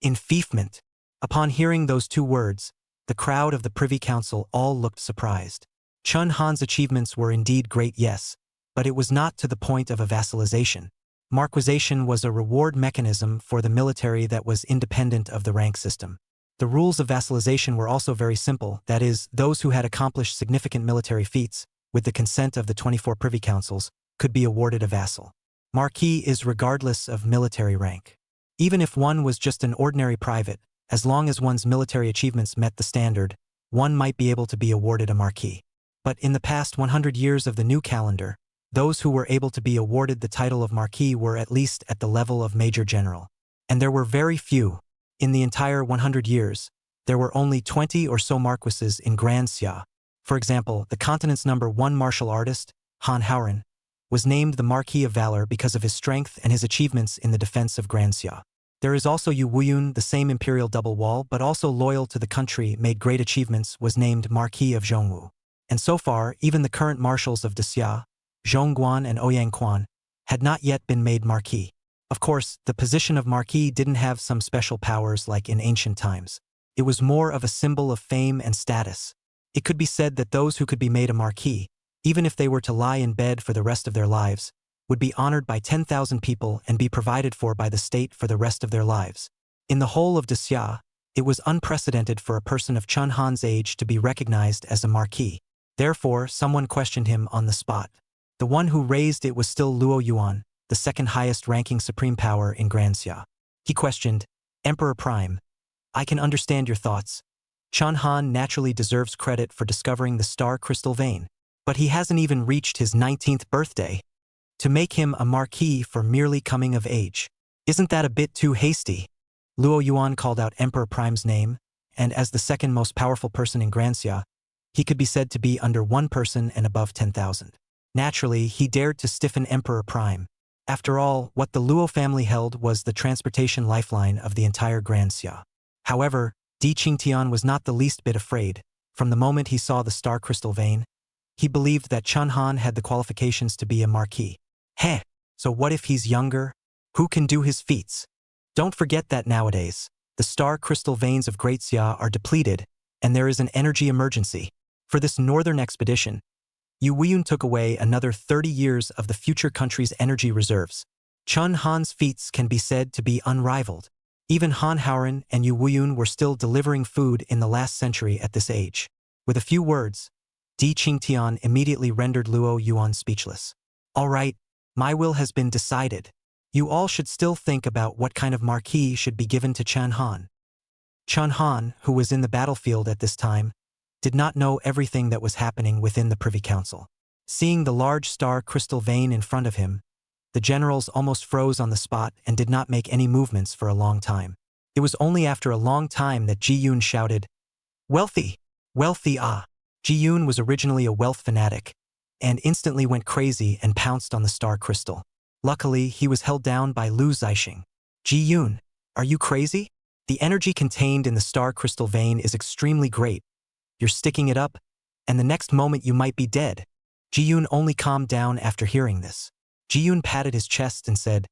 Enfeoffment. Upon hearing those 2 words, the crowd of the Privy Council all looked surprised. Chun Han's achievements were indeed great, yes, but it was not to the point of a vassalization. Marquisation was a reward mechanism for the military that was independent of the rank system. The rules of vassalization were also very simple, that is, those who had accomplished significant military feats, with the consent of the 24 Privy Councils, could be awarded a vassal. Marquee is regardless of military rank. Even if one was just an ordinary private, as long as one's military achievements met the standard, one might be able to be awarded a marquee. But in the past 100 years of the new calendar, those who were able to be awarded the title of marquis were at least at the level of major general. and there were very few. In the entire 100 years, there were only 20 or so marquises in Grand Xia. For example, the continent's #1 martial artist, Han Haoren, was named the Marquee of Valor because of his strength and his achievements in the defense of Grand Xia. There is also Yu Wuyun, the same imperial double wall but also loyal to the country, made great achievements, was named Marquee of Zhongwu. And so far, even the current marshals of Xia, Zhongguan and Ouyangquan, had not yet been made Marquee. Of course, the position of Marquee didn't have some special powers like in ancient times. It was more of a symbol of fame and status. It could be said that those who could be made a Marquee, even if they were to lie in bed for the rest of their lives, would be honored by 10,000 people and be provided for by the state for the rest of their lives. In the whole of Xia, it was unprecedented for a person of Chen Han's age to be recognized as a Marquee. Therefore, someone questioned him on the spot. The one who raised it was still Luo Yuan, the second highest ranking supreme power in Grand Xia. He questioned, "Emperor Prime, I can understand your thoughts. Chen Han naturally deserves credit for discovering the star crystal vein, but he hasn't even reached his 19th birthday. To make him a Marquee for merely coming of age, isn't that a bit too hasty?" Luo Yuan called out Emperor Prime's name, and as the second most powerful person in Grand Xia, he could be said to be under one person and above 10,000. Naturally, he dared to stiffen Emperor Prime. After all, what the Luo family held was the transportation lifeline of the entire Grand Xia. However, Di Qingtian was not the least bit afraid. From the moment he saw the star crystal vein, he believed that Chen Han had the qualifications to be a Marquee. Heh, so what if he's younger? Who can do his feats? Don't forget that nowadays, the star crystal veins of Great Xia are depleted, and there is an energy emergency. For this northern expedition, Yu Wuyun took away another 30 years of the future country's energy reserves. Chen Han's feats can be said to be unrivaled. Even Han Haoren and Yu Wuyun were still delivering food in the last century at this age. With a few words, Di Qingtian immediately rendered Luo Yuan speechless. "All right, my will has been decided. You all should still think about what kind of Marquee should be given to Chen Han." Chen Han, who was in the battlefield at this time, did not know everything that was happening within the Privy Council. Seeing the large star crystal vein in front of him, the generals almost froze on the spot and did not make any movements for a long time. It was only after a long time that Ji Yun shouted, "Wealthy! Wealthy ah!" Ji Yun was originally a wealth fanatic, and instantly went crazy and pounced on the star crystal. Luckily, he was held down by Lu Zixing. "Ji Yun, are you crazy? The energy contained in the star crystal vein is extremely great. You're sticking it up, and the next moment you might be dead." Ji Yun only calmed down after hearing this. Ji Yun patted his chest and said,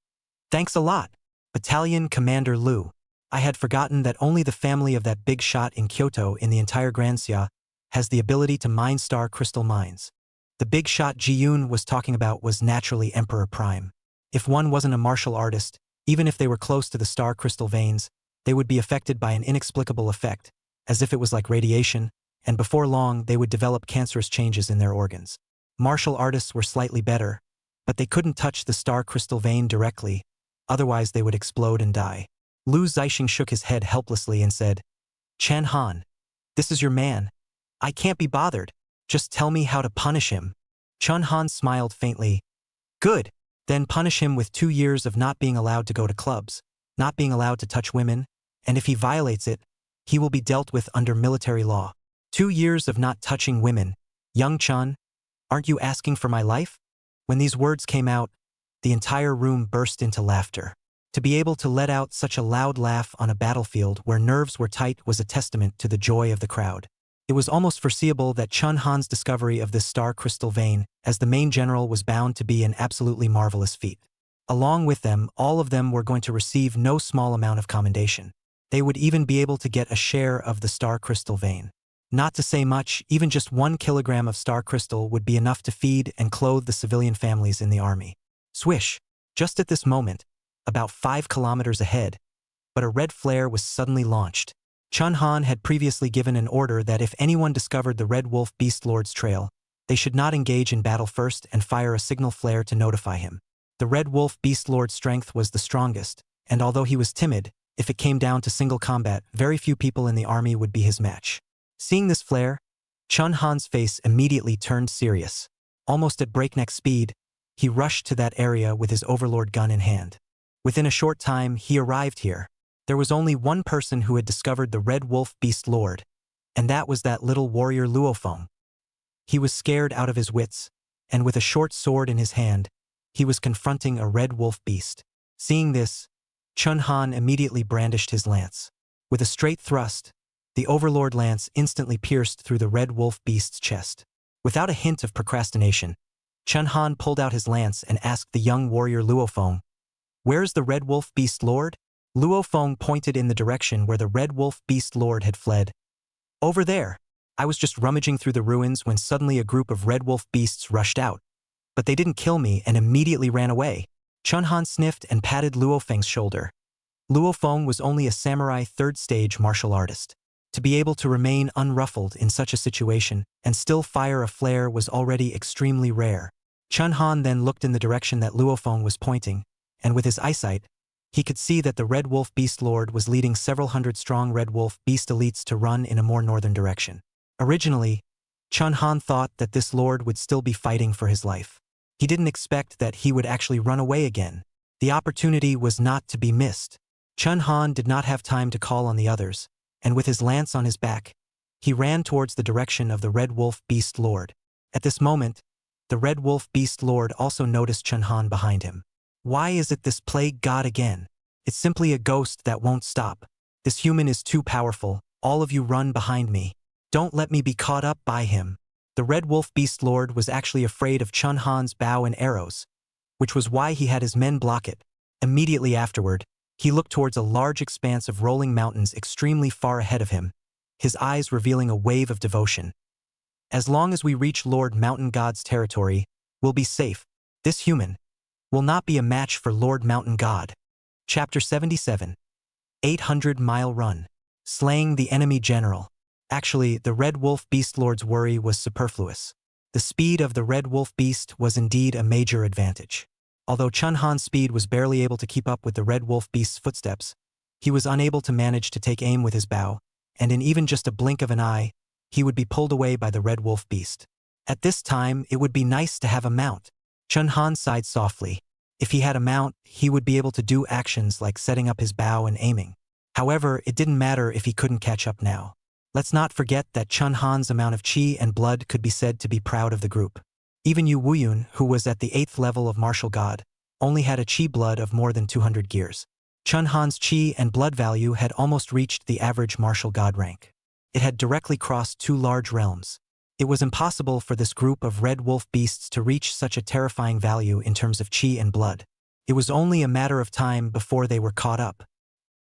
"Thanks a lot, Battalion Commander Lu. I had forgotten that only the family of that big shot in Kyoto in the entire Grand Xia has the ability to mine star crystal mines." The big shot Ji Yun was talking about was naturally Emperor Prime. If one wasn't a martial artist, even if they were close to the star crystal veins, they would be affected by an inexplicable effect, as if it was like radiation, and before long they would develop cancerous changes in their organs. Martial artists were slightly better, but they couldn't touch the star crystal vein directly, otherwise they would explode and die. Lu Zixing shook his head helplessly and said, "Chen Han, this is your man. I can't be bothered. Just tell me how to punish him." Chen Han smiled faintly. "Good, then punish him with 2 years of not being allowed to go to clubs, not being allowed to touch women, and if he violates it, he will be dealt with under military law." 2 years of not touching women. Young Chen, aren't you asking for my life? When these words came out, the entire room burst into laughter. To be able to let out such a loud laugh on a battlefield where nerves were tight was a testament to the joy of the crowd. It was almost foreseeable that Chen Han's discovery of this star crystal vein as the main general was bound to be an absolutely marvelous feat. Along with them, all of them were going to receive no small amount of commendation. They would even be able to get a share of the star crystal vein. Not to say much, even just 1 kilogram of star crystal would be enough to feed and clothe the civilian families in the army. Swish! Just at this moment, about 5 kilometers ahead, but a red flare was suddenly launched. Chen Han had previously given an order that if anyone discovered the Red Wolf Beast Lord's trail, they should not engage in battle first and fire a signal flare to notify him. The Red Wolf Beast Lord's strength was the strongest, and although he was timid, if it came down to single combat, very few people in the army would be his match. Seeing this flare, Chen Han's face immediately turned serious. Almost at breakneck speed, he rushed to that area with his overlord gun in hand. Within a short time, he arrived here. There was only one person who had discovered the Red Wolf Beast Lord, and that was that little warrior Luofeng. He was scared out of his wits, and with a short sword in his hand, he was confronting a red wolf beast. Seeing this, Chun Han immediately brandished his lance. With a straight thrust, the Overlord lance instantly pierced through the red wolf beast's chest. Without a hint of procrastination, Chun Han pulled out his lance and asked the young warrior Luofeng, "Where's the red wolf beast lord?" Luofeng pointed in the direction where the red wolf beast lord had fled. "Over there. I was just rummaging through the ruins when suddenly a group of red wolf beasts rushed out. But they didn't kill me and immediately ran away." Chun Han sniffed and patted Luofeng's shoulder. Luofeng was only a samurai third-stage martial artist. To be able to remain unruffled in such a situation and still fire a flare was already extremely rare. Chun Han then looked in the direction that Luofeng was pointing, and with his eyesight, he could see that the Red Wolf Beast Lord was leading several hundred strong Red Wolf Beast elites to run in a more northern direction. Originally, Chun Han thought that this lord would still be fighting for his life. He didn't expect that he would actually run away again. The opportunity was not to be missed. Chun Han did not have time to call on the others, and with his lance on his back, he ran towards the direction of the Red Wolf Beast Lord. At this moment, the Red Wolf Beast Lord also noticed Chun Han behind him. "Why is it this plague god again? It's simply a ghost that won't stop. This human is too powerful. All of you run behind me. Don't let me be caught up by him." The Red Wolf Beast Lord was actually afraid of Chun Han's bow and arrows, which was why he had his men block it. Immediately afterward, he looked towards a large expanse of rolling mountains extremely far ahead of him, his eyes revealing a wave of devotion. "As long as we reach Lord Mountain God's territory, we'll be safe. This human will not be a match for Lord Mountain God." Chapter 77. 800-Mile Run. Slaying the enemy general. Actually, the Red Wolf Beast Lord's worry was superfluous. The speed of the Red Wolf Beast was indeed a major advantage. Although Chun Han's speed was barely able to keep up with the Red Wolf Beast's footsteps, he was unable to manage to take aim with his bow, and in even just a blink of an eye, he would be pulled away by the Red Wolf Beast. At this time, it would be nice to have a mount. Chun Han sighed softly. If he had a mount, he would be able to do actions like setting up his bow and aiming. However, it didn't matter if he couldn't catch up now. Let's not forget that Chun Han's amount of chi and blood could be said to be proud of the group. Even Yu Wuyun, who was at the 8th level of martial god, only had a chi blood of more than 200 gears. Chun Han's chi and blood value had almost reached the average martial god rank. It had directly crossed 2 large realms. It was impossible for this group of red wolf beasts to reach such a terrifying value in terms of chi and blood. It was only a matter of time before they were caught up.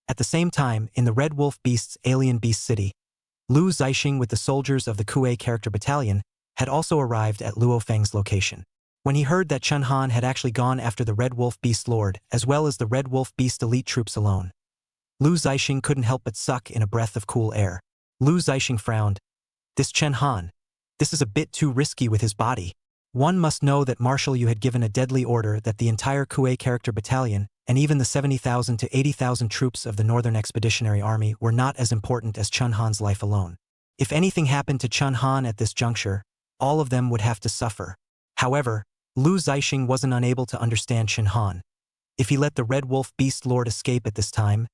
At the same time, in the Red Wolf Beast's alien beast city, Lu Zixing with the soldiers of the Kuei character battalion had also arrived at Luofeng's location. When he heard that Chun Han had actually gone after the Red Wolf Beast Lord as well as the Red Wolf Beast elite troops alone, Lu Zixing couldn't help but suck in a breath of cool air. Lu Zixing frowned. "This Chun Han, this is a bit too risky with his body. One must know that Marshal Yu had given a deadly order that the entire Kuei character battalion and even the 70,000 to 80,000 troops of the Northern Expeditionary Army were not as important as Chun Han's life alone. If anything happened to Chun Han at this juncture, all of them would have to suffer." However, Lu Zixing wasn't unable to understand Chun Han. If he let the Red Wolf Beast Lord escape at this time,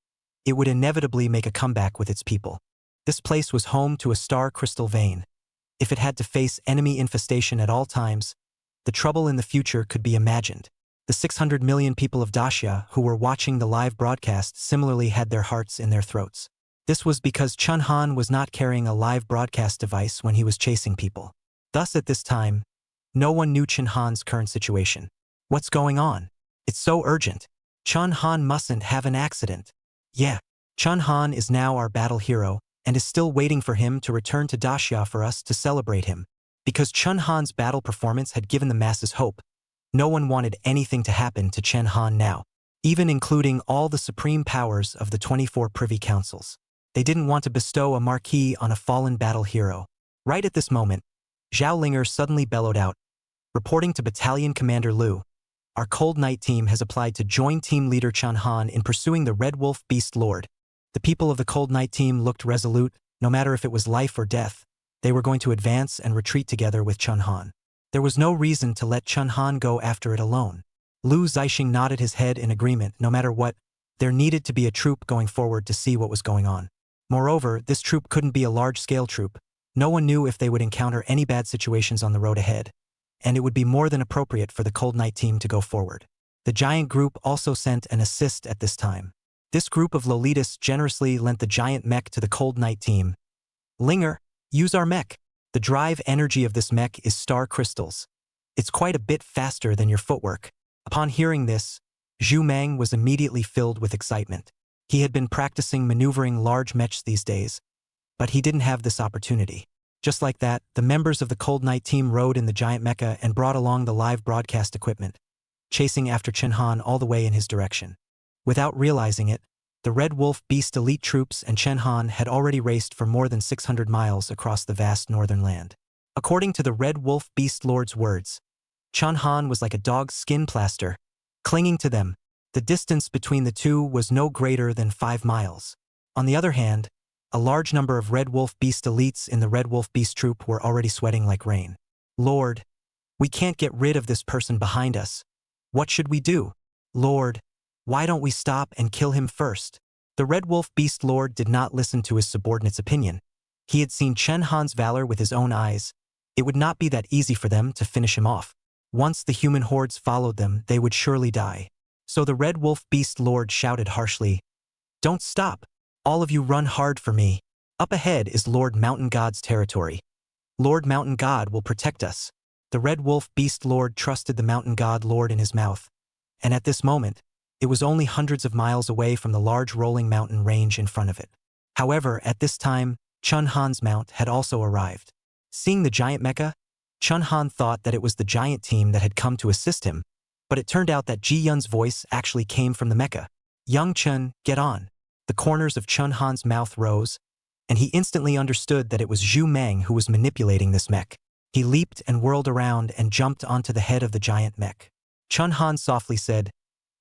it would inevitably make a comeback with its people. This place was home to a star crystal vein. If it had to face enemy infestation at all times, the trouble in the future could be imagined. The 600 million people of Daxia who were watching the live broadcast similarly had their hearts in their throats. This was because Chun Han was not carrying a live broadcast device when he was chasing people. Thus at this time, no one knew Chun Han's current situation. "What's going on? It's so urgent. Chun Han mustn't have an accident." "Yeah, Chun Han is now our battle hero and is still waiting for him to return to Daxia for us to celebrate him." Because Chun Han's battle performance had given the masses hope, no one wanted anything to happen to Chun Han now, even including all the supreme powers of the 24 Privy Councils. They didn't want to bestow a Marquee on a fallen battle hero. Right at this moment, Zhao Linger suddenly bellowed out, reporting to Battalion Commander Lu, "Our Cold Night team has applied to join team leader Chun Han in pursuing the Red Wolf Beast Lord." The people of the Cold Night team looked resolute. No matter if it was life or death, they were going to advance and retreat together with Chun Han. There was no reason to let Chun Han go after it alone. Lu Zixing nodded his head in agreement. No matter what, there needed to be a troop going forward to see what was going on. Moreover, this troop couldn't be a large-scale troop. No one knew if they would encounter any bad situations on the road ahead, and it would be more than appropriate for the Cold Night team to go forward. The giant group also sent an assist at this time. This group of Lolitas generously lent the giant mech to the Cold Night team. Linger, use our mech. The drive energy of this mech is star crystals. It's quite a bit faster than your footwork. Upon hearing this, Zhu Meng was immediately filled with excitement. He had been practicing maneuvering large mechs these days, but he didn't have this opportunity. Just like that, the members of the Cold Night team rode in the giant mecha and brought along the live broadcast equipment, chasing after Chen Han all the way in his direction. Without realizing it, the Red Wolf Beast elite troops and Chen Han had already raced for more than 600 miles across the vast northern land. According to the Red Wolf Beast Lord's words, Chen Han was like a dog's skin plaster, clinging to them. The distance between the two was no greater than 5 miles. On the other hand, a large number of Red Wolf Beast elites in the Red Wolf Beast troop were already sweating like rain. Lord, we can't get rid of this person behind us. What should we do? Lord, why don't we stop and kill him first? The Red Wolf Beast Lord did not listen to his subordinate's opinion. He had seen Chen Han's valor with his own eyes. It would not be that easy for them to finish him off. Once the human hordes followed them, they would surely die. So the Red Wolf Beast Lord shouted harshly, "Don't stop! All of you run hard for me. Up ahead is Lord Mountain God's territory. Lord Mountain God will protect us." The Red Wolf Beast Lord trusted the Mountain God Lord in his mouth, and at this moment, it was only hundreds of miles away from the large rolling mountain range in front of it. However, at this time, Chen Han's mount had also arrived. Seeing the giant mecha, Chen Han thought that it was the giant team that had come to assist him, but it turned out that Ji Yun's voice actually came from the mecha. "Young Chen, get on." The corners of Chen Han's mouth rose, and he instantly understood that it was Zhu Meng who was manipulating this mech. He leaped and whirled around and jumped onto the head of the giant mech. Chen Han softly said,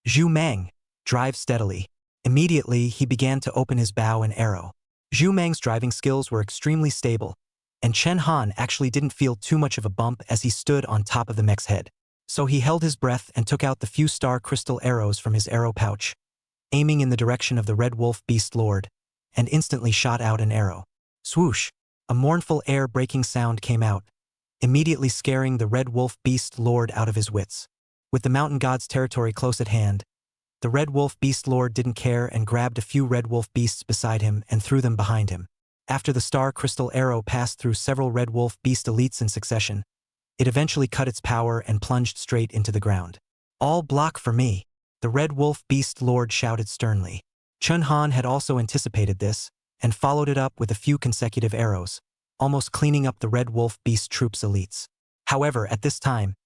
"Zhu Meng, drive steadily." Immediately, he began to open his bow and arrow. Zhu Meng's driving skills were extremely stable, and Chen Han actually didn't feel too much of a bump as he stood on top of the mech's head. So he held his breath and took out the few star crystal arrows from his arrow pouch, aiming in the direction of the Red Wolf Beast Lord, and instantly shot out an arrow. Swoosh! A mournful air-breaking sound came out, immediately scaring the Red Wolf Beast Lord out of his wits. With the Mountain God's territory close at hand, the Red Wolf Beast Lord didn't care and grabbed a few Red Wolf Beasts beside him and threw them behind him. After the star crystal arrow passed through several Red Wolf Beast elites in succession, it eventually cut its power and plunged straight into the ground. "All block for me," the Red Wolf Beast Lord shouted sternly. Chen Han had also anticipated this, and followed it up with a few consecutive arrows, almost cleaning up the Red Wolf Beast troops' elites. However, at this time,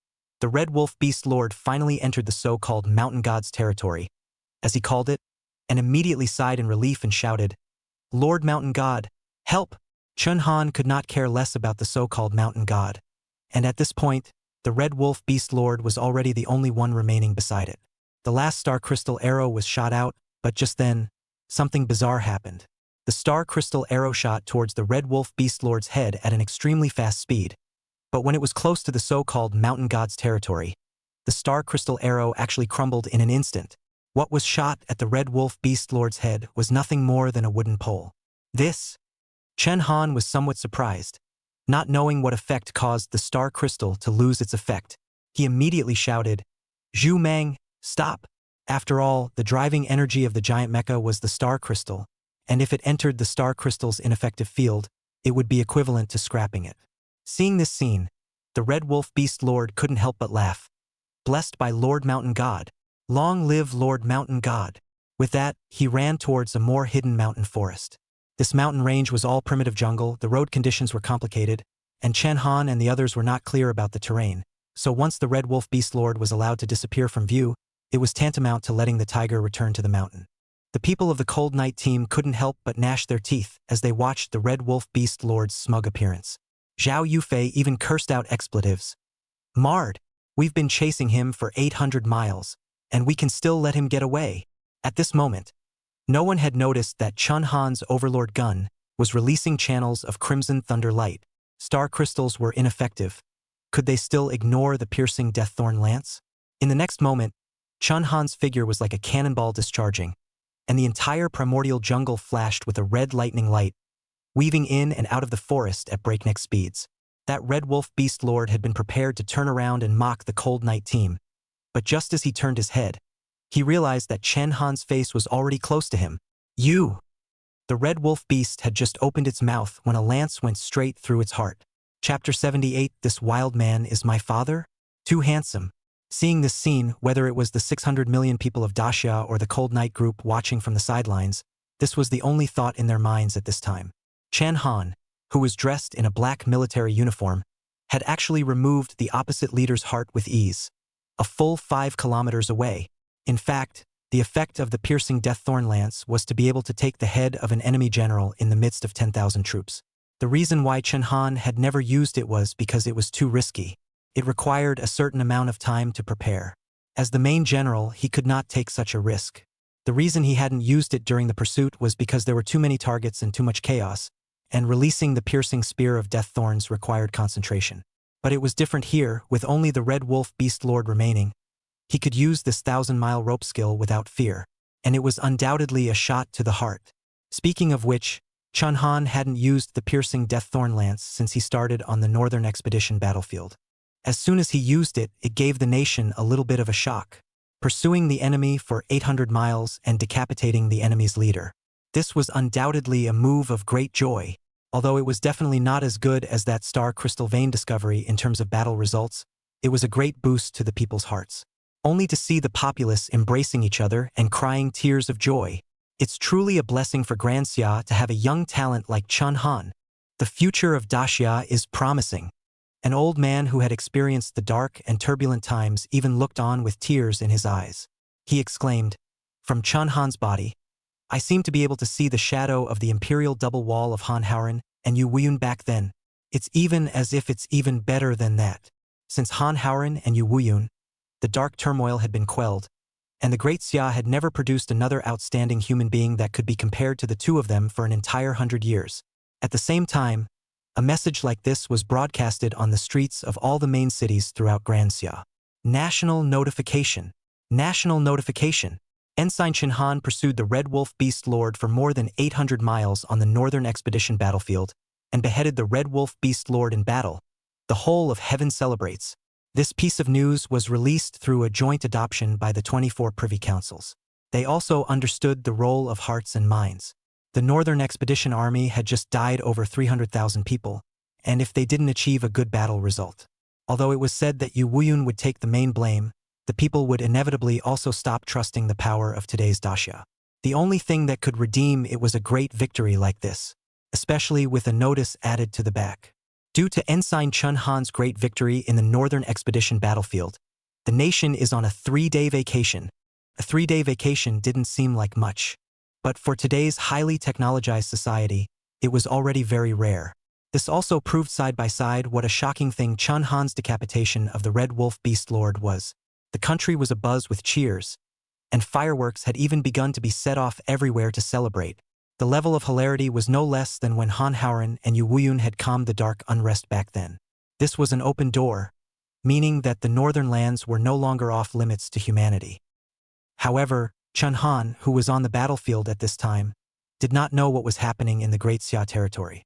the Red Wolf Beast Lord finally entered the so-called Mountain God's territory, as he called it, and immediately sighed in relief and shouted, "Lord Mountain God, help!" Chen Han could not care less about the so-called Mountain God, and at this point, the Red Wolf Beast Lord was already the only one remaining beside it. The last star crystal arrow was shot out, but just then, something bizarre happened. The star crystal arrow shot towards the Red Wolf Beast Lord's head at an extremely fast speed, but when it was close to the so-called Mountain God's territory, the star crystal arrow actually crumbled in an instant. What was shot at the Red Wolf Beast Lord's head was nothing more than a wooden pole. Chen Han was somewhat surprised. Not knowing what effect caused the star crystal to lose its effect, he immediately shouted, "Zhu Meng, stop!" After all, the driving energy of the giant mecha was the star crystal, and if it entered the star crystal's ineffective field, it would be equivalent to scrapping it. Seeing this scene, the Red Wolf Beast Lord couldn't help but laugh. "Blessed by Lord Mountain God. Long live Lord Mountain God." With that, he ran towards a more hidden mountain forest. This mountain range was all primitive jungle, the road conditions were complicated, and Chen Han and the others were not clear about the terrain, so once the Red Wolf Beast Lord was allowed to disappear from view, it was tantamount to letting the tiger return to the mountain. The people of the Cold Night team couldn't help but gnash their teeth as they watched the Red Wolf Beast Lord's smug appearance. Zhao Yufei even cursed out expletives. "Marred! We've been chasing him for 800 miles, and we can still let him get away." At this moment, no one had noticed that Chen Han's Overlord gun was releasing channels of crimson thunder light. Star crystals were ineffective. Could they still ignore the piercing Deaththorn lance? In the next moment, Chun Han's figure was like a cannonball discharging, and the entire primordial jungle flashed with a red lightning light, weaving in and out of the forest at breakneck speeds. That red wolf beast lord had been prepared to turn around and mock the cold night team, but just as he turned his head, he realized that Chun Han's face was already close to him. You! The red wolf beast had just opened its mouth when a lance went straight through its heart. Chapter 78. This wild man is my father? Too handsome. Seeing this scene, whether it was the 600 million people of Daxia or the Cold Night group watching from the sidelines, this was the only thought in their minds at this time. Chun Han, who was dressed in a black military uniform, had actually removed the opposite leader's heart with ease, a full 5 kilometers away. In fact, the effect of the piercing deaththorn lance was to be able to take the head of an enemy general in the midst of 10,000 troops. The reason why Chun Han had never used it was because it was too risky. It required a certain amount of time to prepare. As the main general, he could not take such a risk. The reason he hadn't used it during the pursuit was because there were too many targets and too much chaos, and releasing the piercing spear of death thorns required concentration. But it was different here, with only the red wolf beast lord remaining. He could use this 1,000-mile rope skill without fear, and it was undoubtedly a shot to the heart. Speaking of which, Chun Han hadn't used the piercing deaththorn lance since he started on the Northern Expedition battlefield. As soon as he used it, it gave the nation a little bit of a shock, pursuing the enemy for 800 miles and decapitating the enemy's leader. This was undoubtedly a move of great joy, although it was definitely not as good as that star crystal vein discovery in terms of battle results. It was a great boost to the people's hearts. Only to see the populace embracing each other and crying tears of joy. It's truly a blessing for Grand Xia to have a young talent like Chun Han. The future of Daxia is promising. An old man who had experienced the dark and turbulent times even looked on with tears in his eyes. He exclaimed, "From Chun Han's body, I seem to be able to see the shadow of the imperial double wall of Han Howren and Yu Wuyun back then. It's even as if it's even better than that. Since Han Howren and Yu Wuyun, the dark turmoil had been quelled, and the Great Xia had never produced another outstanding human being that could be compared to the two of them for an entire 100 years. At the same time, a message like this was broadcasted on the streets of all the main cities throughout Grand Xia. National notification. National notification. Ensign Chun Han pursued the Red Wolf Beast Lord for more than 800 miles on the Northern Expedition battlefield and beheaded the Red Wolf Beast Lord in battle. The whole of heaven celebrates. This piece of news was released through a joint adoption by the 24 Privy Councils. They also understood the role of hearts and minds. The Northern Expedition Army had just died over 300,000 people, and if they didn't achieve a good battle result. Although it was said that Yu Wuyun would take the main blame, the people would inevitably also stop trusting the power of today's Daxia. The only thing that could redeem it was a great victory like this, especially with a notice added to the back. Due to Ensign Chun Han's great victory in the Northern Expedition battlefield, the nation is on a 3-day vacation. A 3-day vacation didn't seem like much, but for today's highly technologized society, it was already very rare. This also proved side by side what a shocking thing Chun Han's decapitation of the Red Wolf Beast Lord was. The country was abuzz with cheers, and fireworks had even begun to be set off everywhere to celebrate. The level of hilarity was no less than when Han Howren and Yu Wuyun had calmed the dark unrest back then. This was an open door, meaning that the northern lands were no longer off limits to humanity. However, Chun Han, who was on the battlefield at this time, did not know what was happening in the Great Xia territory.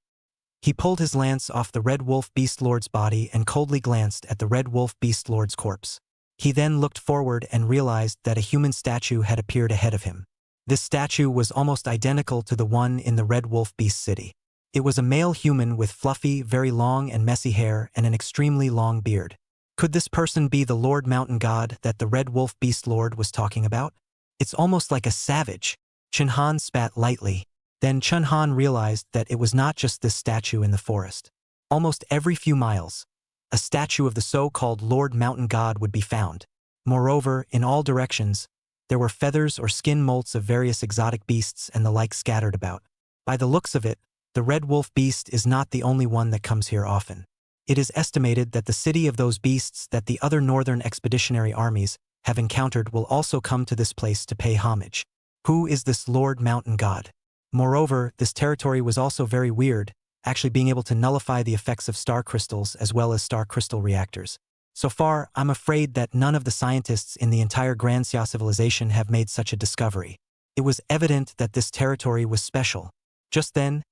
He pulled his lance off the Red Wolf Beast Lord's body and coldly glanced at the Red Wolf Beast Lord's corpse. He then looked forward and realized that a human statue had appeared ahead of him. This statue was almost identical to the one in the Red Wolf Beast City. It was a male human with fluffy, very long and messy hair and an extremely long beard. Could this person be the Lord Mountain God that the Red Wolf Beast Lord was talking about? It's almost like a savage. Chun Han spat lightly. Then Chun Han realized that it was not just this statue in the forest. Almost every few miles, a statue of the so-called Lord Mountain God would be found. Moreover, in all directions, there were feathers or skin molts of various exotic beasts and the like scattered about. By the looks of it, the Red Wolf Beast is not the only one that comes here often. It is estimated that the city of those beasts that the other northern expeditionary armies have encountered will also come to this place to pay homage. Who is this Lord Mountain God? Moreover, this territory was also very weird, actually being able to nullify the effects of star crystals as well as star crystal reactors. So far, I'm afraid that none of the scientists in the entire Grand Xia civilization have made such a discovery. It was evident that this territory was special. Just then,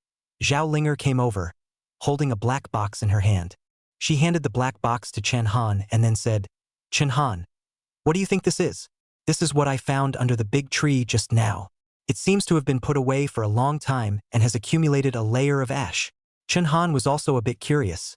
Zhao Linger came over, holding a black box in her hand. She handed the black box to Chen Han and then said, "Chen Han, what do you think this is?" "This is what I found under the big tree just now. It seems to have been put away for a long time and has accumulated a layer of ash." Chen Han was also a bit curious,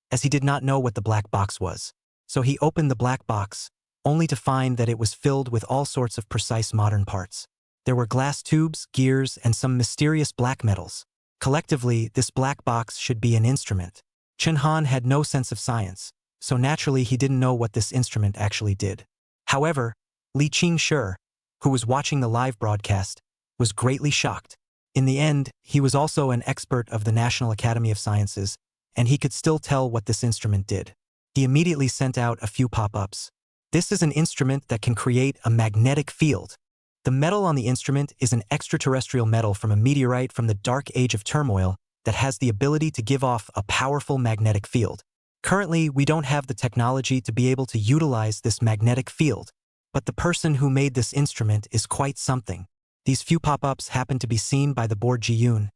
as he did not know what the black box was. So he opened the black box, only to find that it was filled with all sorts of precise modern parts. There were glass tubes, gears, and some mysterious black metals. Collectively, this black box should be an instrument. Chen Han had no sense of science, so naturally he didn't know what this instrument actually did. However, Li Qingshi, who was watching the live broadcast, was greatly shocked. In the end, he was also an expert of the National Academy of Sciences, and he could still tell what this instrument did. He immediately sent out a few pop-ups. This is an instrument that can create a magnetic field. The metal on the instrument is an extraterrestrial metal from a meteorite from the Dark Age of Turmoil that has the ability to give off a powerful magnetic field. Currently, we don't have the technology to be able to utilize this magnetic field, but the person who made this instrument is quite something. These few pop-ups happened to be seen by the board Ji-yoon,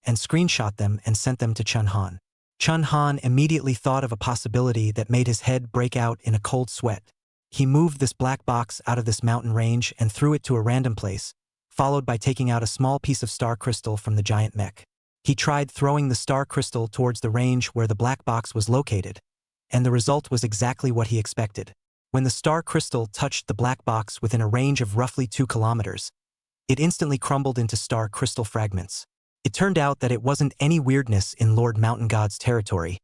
and screenshot them and sent them to Chen Han. Chen Han immediately thought of a possibility that made his head break out in a cold sweat. He moved this black box out of this mountain range and threw it to a random place, followed by taking out a small piece of star crystal from the giant mech. He tried throwing the star crystal towards the range where the black box was located, and the result was exactly what he expected. When the star crystal touched the black box within a range of roughly 2 kilometers, it instantly crumbled into star crystal fragments. It turned out that it wasn't any weirdness in Lord Mountain God's territory,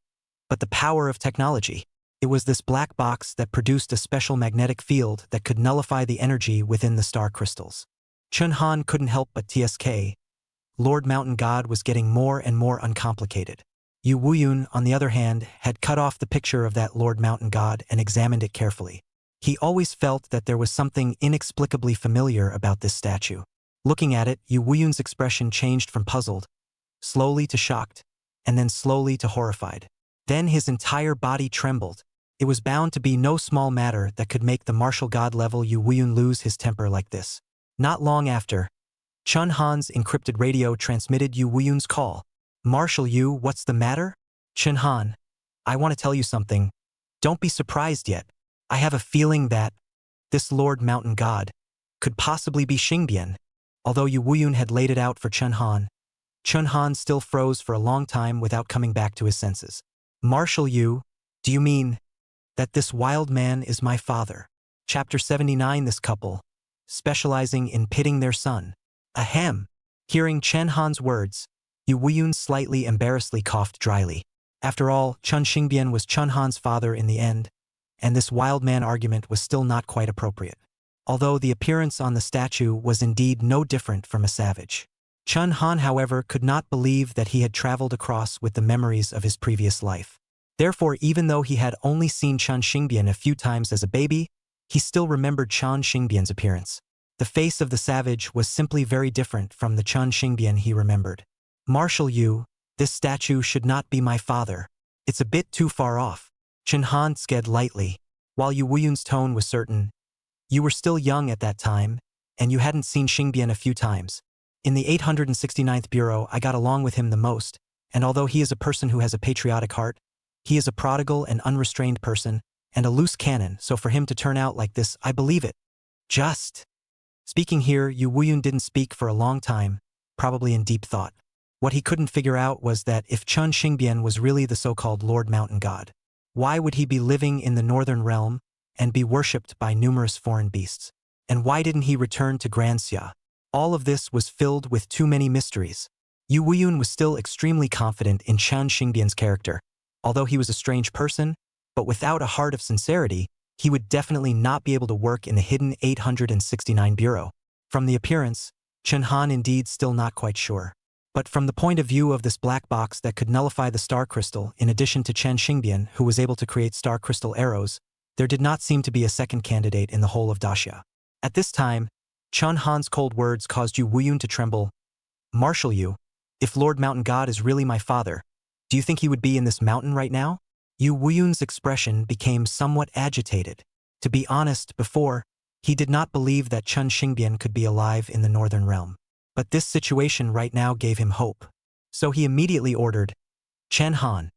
but the power of technology. It was this black box that produced a special magnetic field that could nullify the energy within the star crystals. Chen Han couldn't help but TSK. Lord Mountain God was getting more and more uncomplicated. Yu Wuyun, on the other hand, had cut off the picture of that Lord Mountain God and examined it carefully. He always felt that there was something inexplicably familiar about this statue. Looking at it, Yu Wuyun's expression changed from puzzled, slowly to shocked, and then slowly to horrified. Then his entire body trembled. It was bound to be no small matter that could make the martial god level Yu Wuyun lose his temper like this. Not long after, Chen Han's encrypted radio transmitted Yu Wuyun's call. "Marshal Yu, what's the matter?" "Chen Han, I want to tell you something. Don't be surprised yet. I have a feeling that this Lord Mountain God could possibly be Xingbian." Although Yu Wuyun had laid it out for Chen Han still froze for a long time without coming back to his senses. "Marshal Yu, do you mean that this wild man is my father?" Chapter 79. This couple, specializing in pitting their son. Ahem. Hearing Chen Han's words, Yu Wuyun slightly embarrassedly coughed dryly. After all, Chen Xingbian was Chen Han's father in the end, and this wild man argument was still not quite appropriate. Although the appearance on the statue was indeed no different from a savage. Chen Han, however, could not believe that he had traveled across with the memories of his previous life. Therefore, even though he had only seen Chen Xingbian a few times as a baby, he still remembered Chen Xingbian's appearance. The face of the savage was simply very different from the Chen Xingbian he remembered. "Marshal Yu, this statue should not be my father. It's a bit too far off." Chen Han sked lightly, while Yu Wuyun's tone was certain. "You were still young at that time, and you hadn't seen Xingbian a few times. In the 869th Bureau, I got along with him the most, and although he is a person who has a patriotic heart, he is a prodigal and unrestrained person, and a loose cannon, so for him to turn out like this, I believe it." Just. Speaking here, Yu Wuyun didn't speak for a long time, probably in deep thought. What he couldn't figure out was that if Chen Xingbian was really the so-called Lord Mountain God, why would he be living in the Northern Realm and be worshipped by numerous foreign beasts? And why didn't he return to Grand Xia? All of this was filled with too many mysteries. Yu Wuyun was still extremely confident in Chen Xingbian's character. Although he was a strange person, but without a heart of sincerity, he would definitely not be able to work in the hidden 869 Bureau. From the appearance, Chen Han indeed still not quite sure. But from the point of view of this black box that could nullify the star crystal, in addition to Chen Xingbian, who was able to create star crystal arrows, there did not seem to be a second candidate in the whole of Daxia. At this time, Chen Han's cold words caused Yu Wuyun to tremble. "Marshal Yu, if Lord Mountain God is really my father, do you think he would be in this mountain right now?" Yu Wuyun's expression became somewhat agitated. To be honest, before, he did not believe that Chun Xingbian could be alive in the northern realm. But this situation right now gave him hope. So he immediately ordered, Chen Han,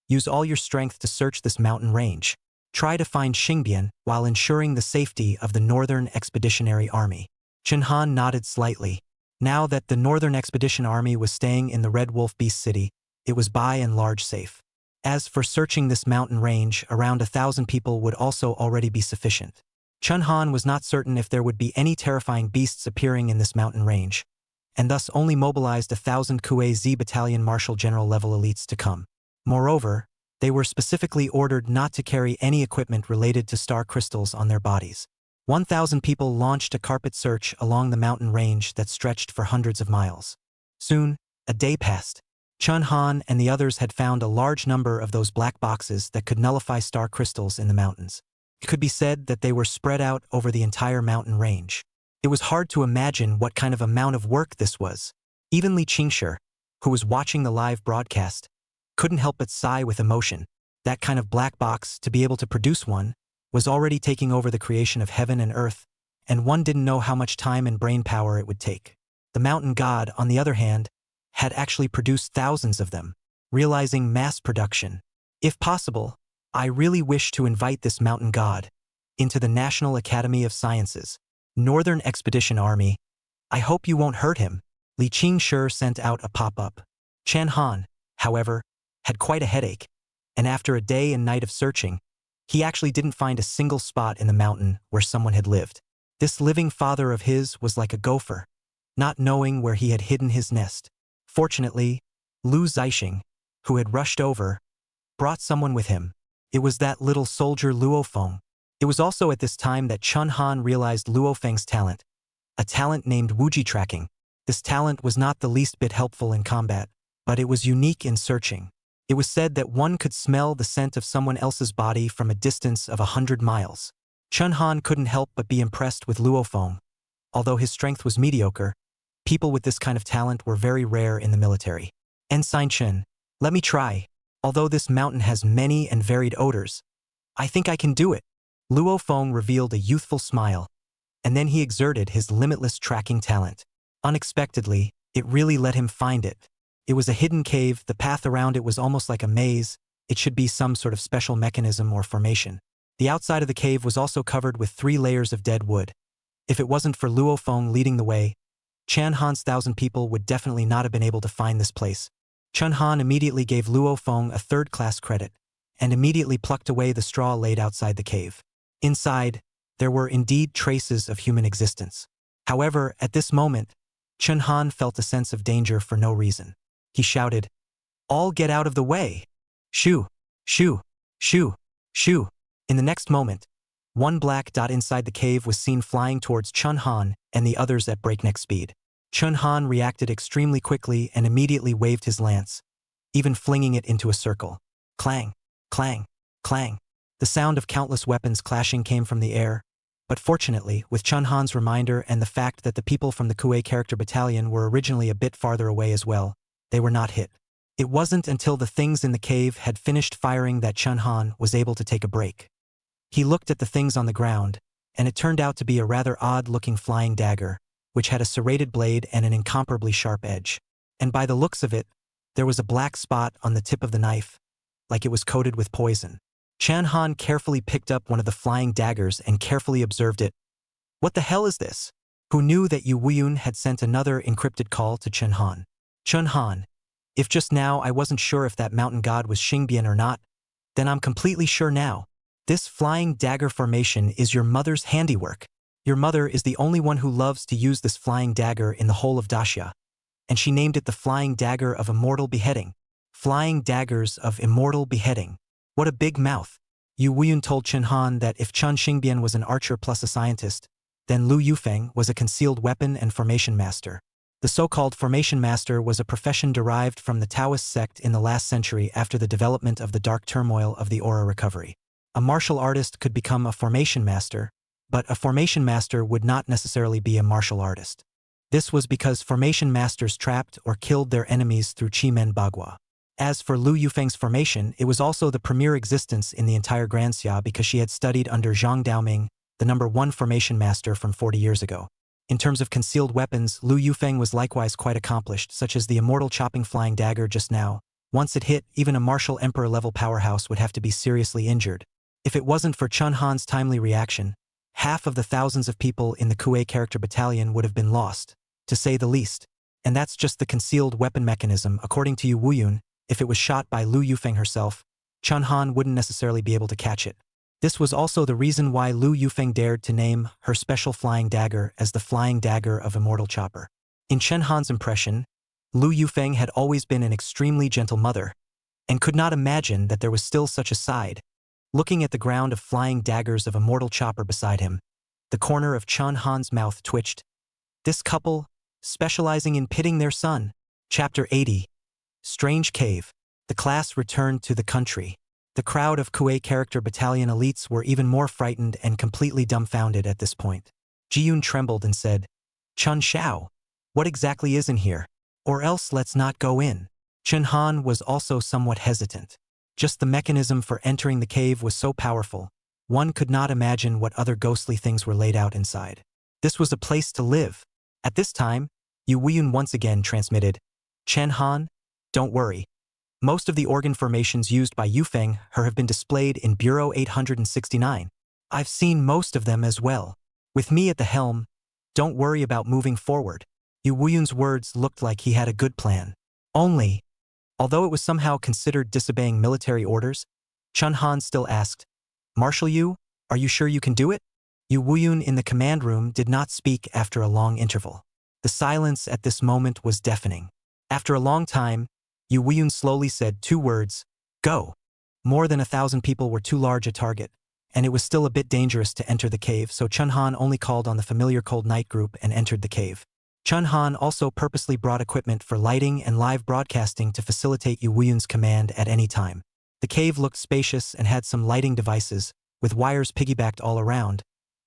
use all your strength to search this mountain range. Try to find Xingbian while ensuring the safety of the Northern Expeditionary Army. Chen Han nodded slightly. Now that the Northern Expedition Army was staying in the Red Wolf Beast City, it was by and large safe. As for searching this mountain range, around 1,000 people would also already be sufficient. Chen Han was not certain if there would be any terrifying beasts appearing in this mountain range, and thus only mobilized 1,000 Kuei Z Battalion Marshal General level elites to come. Moreover, they were specifically ordered not to carry any equipment related to star crystals on their bodies. 1,000 people launched a carpet search along the mountain range that stretched for hundreds of miles. Soon, a day passed. Chen Han and the others had found a large number of those black boxes that could nullify star crystals in the mountains. It could be said that they were spread out over the entire mountain range. It was hard to imagine what kind of amount of work this was. Even Li Qingshi, who was watching the live broadcast, couldn't help but sigh with emotion. That kind of black box, to be able to produce one, was already taking over the creation of heaven and earth, and one didn't know how much time and brain power it would take. The mountain god, on the other hand, had actually produced thousands of them, realizing mass production. If possible, I really wish to invite this mountain god into the National Academy of Sciences, Northern Expedition Army. I hope you won't hurt him. Li Qingshi sent out a pop-up. Chen Han, however, had quite a headache, and after a day and night of searching, he actually didn't find a single spot in the mountain where someone had lived. This living father of his was like a gopher, not knowing where he had hidden his nest. Fortunately, Lu Zixing, who had rushed over, brought someone with him. It was that little soldier Luo Feng. It was also at this time that Chen Han realized Luo Feng's talent, a talent named Wuji tracking. This talent was not the least bit helpful in combat, but it was unique in searching. It was said that one could smell the scent of someone else's body from a distance of 100 miles. Chen Han couldn't help but be impressed with Luo Feng. Although his strength was mediocre, people with this kind of talent were very rare in the military. Ensign Chen, let me try. Although this mountain has many and varied odors, I think I can do it. Luo Feng revealed a youthful smile, and then he exerted his limitless tracking talent. Unexpectedly, it really let him find it. It was a hidden cave. The path around it was almost like a maze. It should be some sort of special mechanism or formation. The outside of the cave was also covered with 3 layers of dead wood. If it wasn't for Luo Feng leading the way, Chen Han's 1,000 people would definitely not have been able to find this place. Chen Han immediately gave Luo Feng a 3rd-class credit, and immediately plucked away the straw laid outside the cave. Inside, there were indeed traces of human existence. However, at this moment, Chen Han felt a sense of danger for no reason. He shouted, "All get out of the way!" Shoo! Shoo! Shoo! Shoo! In the next moment, one black dot inside the cave was seen flying towards Chen Han and the others at breakneck speed. Chen Han reacted extremely quickly and immediately waved his lance, even flinging it into a circle. Clang! Clang! Clang! The sound of countless weapons clashing came from the air, but fortunately, with Chen Han's reminder and the fact that the people from the Kuei character battalion were originally a bit farther away as well, they were not hit. It wasn't until the things in the cave had finished firing that Chen Han was able to take a break. He looked at the things on the ground, and it turned out to be a rather odd-looking flying dagger, which had a serrated blade and an incomparably sharp edge. And by the looks of it, there was a black spot on the tip of the knife, like it was coated with poison. Chen Han carefully picked up one of the flying daggers and carefully observed it. What the hell is this? Who knew that Yu Wuyun had sent another encrypted call to Chen Han? Chen Han, if just now I wasn't sure if that mountain god was Xingbian or not, then I'm completely sure now. This flying dagger formation is your mother's handiwork. Your mother is the only one who loves to use this flying dagger in the whole of Daxia, and she named it the Flying Dagger of Immortal Beheading. Flying Daggers of Immortal Beheading. What a big mouth. Yu Wuyun told Chen Han that if Chun Xingbian was an archer plus a scientist, then Lu Yufeng was a concealed weapon and formation master. The so-called formation master was a profession derived from the Taoist sect in the last century after the development of the dark turmoil of the aura recovery. A martial artist could become a formation master, but a formation master would not necessarily be a martial artist. This was because formation masters trapped or killed their enemies through Chi Men Bagua. As for Lu Yufeng's formation, it was also the premier existence in the entire Grand Xia because she had studied under Zhang Daoming, the #1 formation master from 40 years ago. In terms of concealed weapons, Lu Yufeng was likewise quite accomplished, such as the immortal chopping flying dagger just now. Once it hit, even a martial emperor-level powerhouse would have to be seriously injured. If it wasn't for Chun Han's timely reaction, half of the thousands of people in the Kuei character battalion would have been lost, to say the least. And that's just the concealed weapon mechanism. According to Yu Wuyun, if it was shot by Lu Yufeng herself, Chun Han wouldn't necessarily be able to catch it. This was also the reason why Lu Yufeng dared to name her special flying dagger as the flying dagger of immortal chopper. In Chen Han's impression, Lu Yufeng had always been an extremely gentle mother, and could not imagine that there was still such a side. Looking at the ground of flying daggers of immortal chopper beside him, the corner of Chun Han's mouth twitched. This couple, specializing in pitting their son. Chapter 80. Strange Cave. The class returned to the country. The crowd of Kuei character battalion elites were even more frightened and completely dumbfounded at this point. Ji-yoon trembled and said, "Chun Shao, what exactly is in here? Or else let's not go in." Chun Han was also somewhat hesitant. Just the mechanism for entering the cave was so powerful, one could not imagine what other ghostly things were laid out inside. This was a place to live. At this time, Yu Wuyun once again transmitted, "Chen Han, don't worry. Most of the organ formations used by Yufeng have been displayed in Bureau 869. I've seen most of them as well. With me at the helm, don't worry about moving forward." Yu Wuyun's words looked like he had a good plan. Only, although it was somehow considered disobeying military orders, Chun Han still asked, "Marshal Yu, are you sure you can do it?" Yu Wuyun in the command room did not speak after a long interval. The silence at this moment was deafening. After a long time, Yu Wuyun slowly said 2 words, "Go." More than 1,000 people were too large a target, and it was still a bit dangerous to enter the cave, so Chun Han only called on the familiar Cold Night group and entered the cave. Chun Han also purposely brought equipment for lighting and live broadcasting to facilitate Yu Wuyun's command at any time. The cave looked spacious and had some lighting devices, with wires piggybacked all around,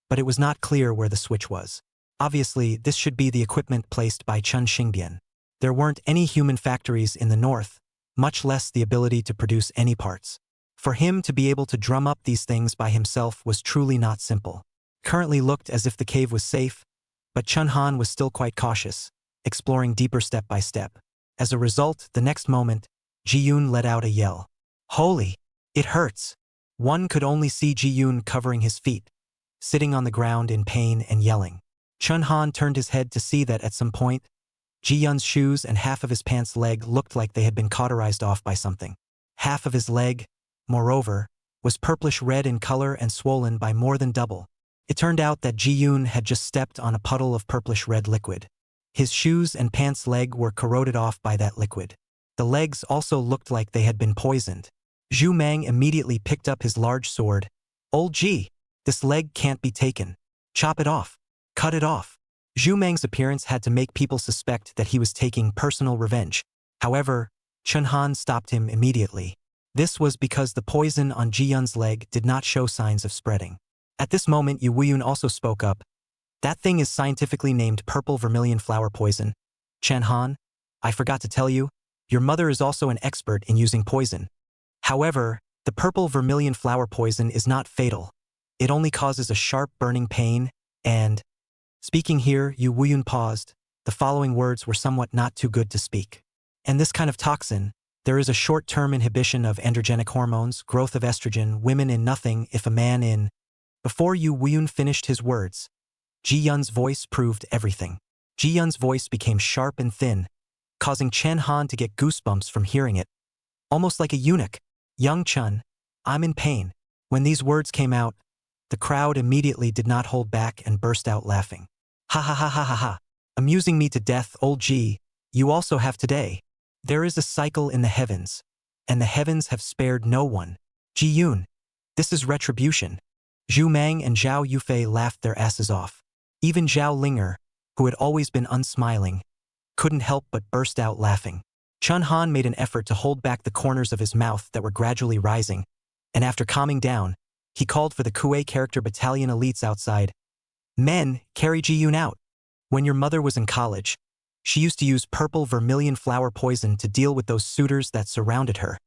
but it was not clear where the switch was. Obviously, this should be the equipment placed by Chun Xingbian. There weren't any human factories in the north, much less the ability to produce any parts. For him to be able to drum up these things by himself was truly not simple. Currently looked as if the cave was safe, but Chun Han was still quite cautious, exploring deeper step by step. As a result, the next moment, Ji-yoon let out a yell. "Holy! It hurts!" One could only see Ji-yoon covering his feet, sitting on the ground in pain and yelling. Chun Han turned his head to see that at some point, Ji-yoon's shoes and half of his pants leg looked like they had been cauterized off by something. Half of his leg, moreover, was purplish-red in color and swollen by more than double. It turned out that Ji-yoon had just stepped on a puddle of purplish-red liquid. His shoes and pants leg were corroded off by that liquid. The legs also looked like they had been poisoned. Zhu Mang immediately picked up his large sword. "Old Ji, this leg can't be taken. Chop it off. Cut it off." Zhu Mang's appearance had to make people suspect that he was taking personal revenge. However, Chun Han stopped him immediately. This was because the poison on Ji-yoon's leg did not show signs of spreading. At this moment, Yu Wuyun also spoke up. "That thing is scientifically named purple vermilion flower poison. Chen Han, I forgot to tell you, your mother is also an expert in using poison. However, the purple vermilion flower poison is not fatal. It only causes a sharp burning pain, and..." Speaking here, Yu Wuyun paused. The following words were somewhat not too good to speak. "And this kind of toxin, there is a short-term inhibition of androgenic hormones, growth of estrogen, women in nothing if a man in..." Before Yu Wuyun finished his words, Ji-yoon's voice proved everything. Ji-yoon's voice became sharp and thin, causing Chen Han to get goosebumps from hearing it. Almost like a eunuch. "Young Chun, I'm in pain." When these words came out, the crowd immediately did not hold back and burst out laughing. "Ha ha ha ha ha ha. Amusing me to death, old Ji, you also have today. There is a cycle in the heavens, and the heavens have spared no one. Ji-yoon, this is retribution." Zhu Mang and Zhao Yufei laughed their asses off. Even Zhao Linger, who had always been unsmiling, couldn't help but burst out laughing. Chun Han made an effort to hold back the corners of his mouth that were gradually rising, and after calming down, he called for the Kuei character battalion elites outside. "Men, carry Ji-yoon out. When your mother was in college, She used to use purple vermilion flower poison to deal with those suitors that surrounded her.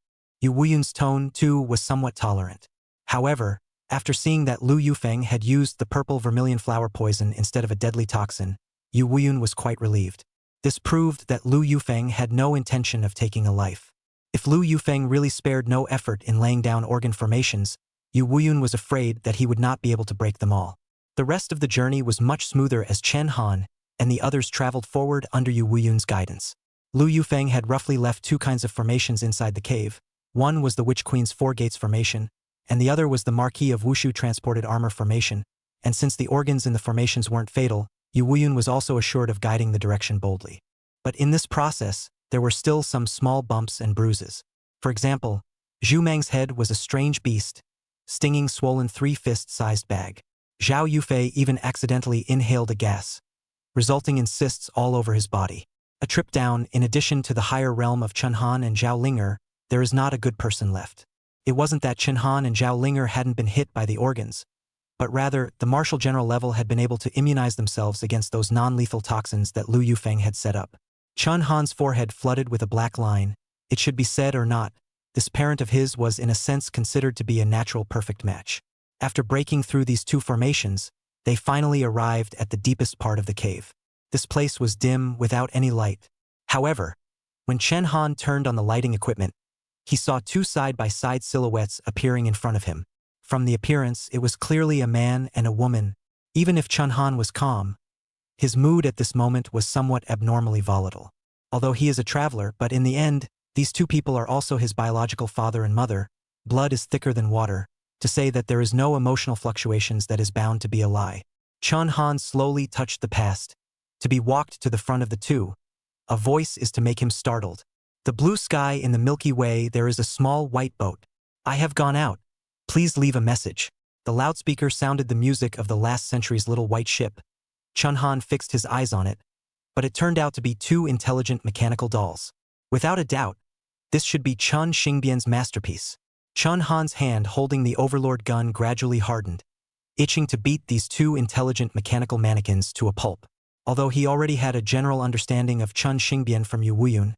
Yu Wuyun's tone, too, was somewhat tolerant. However, after seeing that Lu Yufeng had used the purple vermilion flower poison instead of a deadly toxin, Yu Wuyun was quite relieved. This proved that Lu Yufeng had no intention of taking a life. If Lu Yufeng really spared no effort in laying down organ formations, Yu Wuyun was afraid that he would not be able to break them all. The rest of the journey was much smoother as Chen Han and the others traveled forward under Yu Wuyun's guidance. Lu Yufeng had roughly left two kinds of formations inside the cave. One was the Witch Queen's Four Gates formation, and the other was the Marquee of Wushu transported armor formation, and since the organs in the formations weren't fatal, Yu Wuyun was also assured of guiding the direction boldly. But in this process, there were still some small bumps and bruises. For example, Zhu Meng's head was a strange beast, stinging swollen 3-fist-sized bag. Zhao Yufei even accidentally inhaled a gas, resulting in cysts all over his body. A trip down, in addition to the higher realm of Chen Han and Zhao Linger, there is not a good person left. It wasn't that Chen Han and Zhao Linger hadn't been hit by the organs, but rather, the marshal general level had been able to immunize themselves against those non-lethal toxins that Lu Yufeng had set up. Chen Han's forehead flooded with a black line. It should be said or not, this parent of his was in a sense considered to be a natural perfect match. After breaking through these two formations, they finally arrived at the deepest part of the cave. This place was dim, without any light. However, when Chen Han turned on the lighting equipment, he saw two side-by-side silhouettes appearing in front of him. From the appearance, it was clearly a man and a woman. Even if Chen Han was calm, his mood at this moment was somewhat abnormally volatile. Although he is a traveler, but in the end, these two people are also his biological father and mother. Blood is thicker than water. To say that there is no emotional fluctuations, that is bound to be a lie. Chen Han slowly touched the past. To be walked to the front of the two. A voice is to make him startled. The blue sky in the Milky Way, there is a small white boat. I have gone out. Please leave a message. The loudspeaker sounded the music of the last century's little white ship. Chen Han fixed his eyes on it, but it turned out to be two intelligent mechanical dolls. Without a doubt, this should be Chen Xingbian's masterpiece. Chen Han's hand holding the Overlord gun gradually hardened, itching to beat these two intelligent mechanical mannequins to a pulp. Although he already had a general understanding of Chen Xingbian from Yu Wuyun,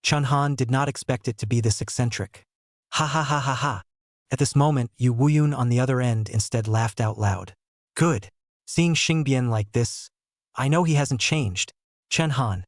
Chen Han did not expect it to be this eccentric. Ha ha ha ha ha. At this moment, Yu Wuyun on the other end instead laughed out loud. Good. Seeing Xingbian like this, I know he hasn't changed. Chen Han,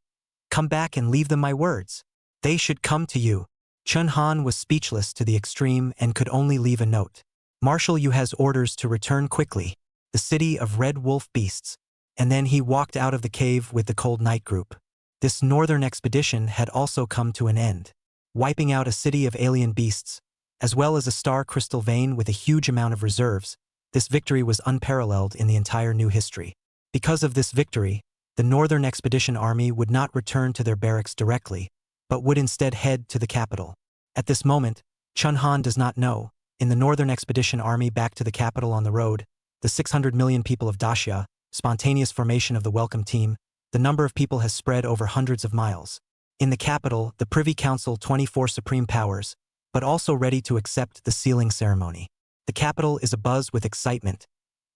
come back and leave them my words. They should come to you. Chen Han was speechless to the extreme and could only leave a note. Marshal Yu has orders to return quickly. The city of red wolf beasts. And then he walked out of the cave with the Cold Night group. This northern expedition had also come to an end, wiping out a city of alien beasts, as well as a star crystal vein with a huge amount of reserves. This victory was unparalleled in the entire new history. Because of this victory, the Northern Expedition Army would not return to their barracks directly, but would instead head to the capital. At this moment, Chen Han does not know, in the Northern Expedition Army back to the capital on the road, the 600 million people of Daxia, spontaneous formation of the welcome team, the number of people has spread over hundreds of miles. In the capital, the Privy Council 24 supreme powers, but also ready to accept the sealing ceremony. The capital is abuzz with excitement,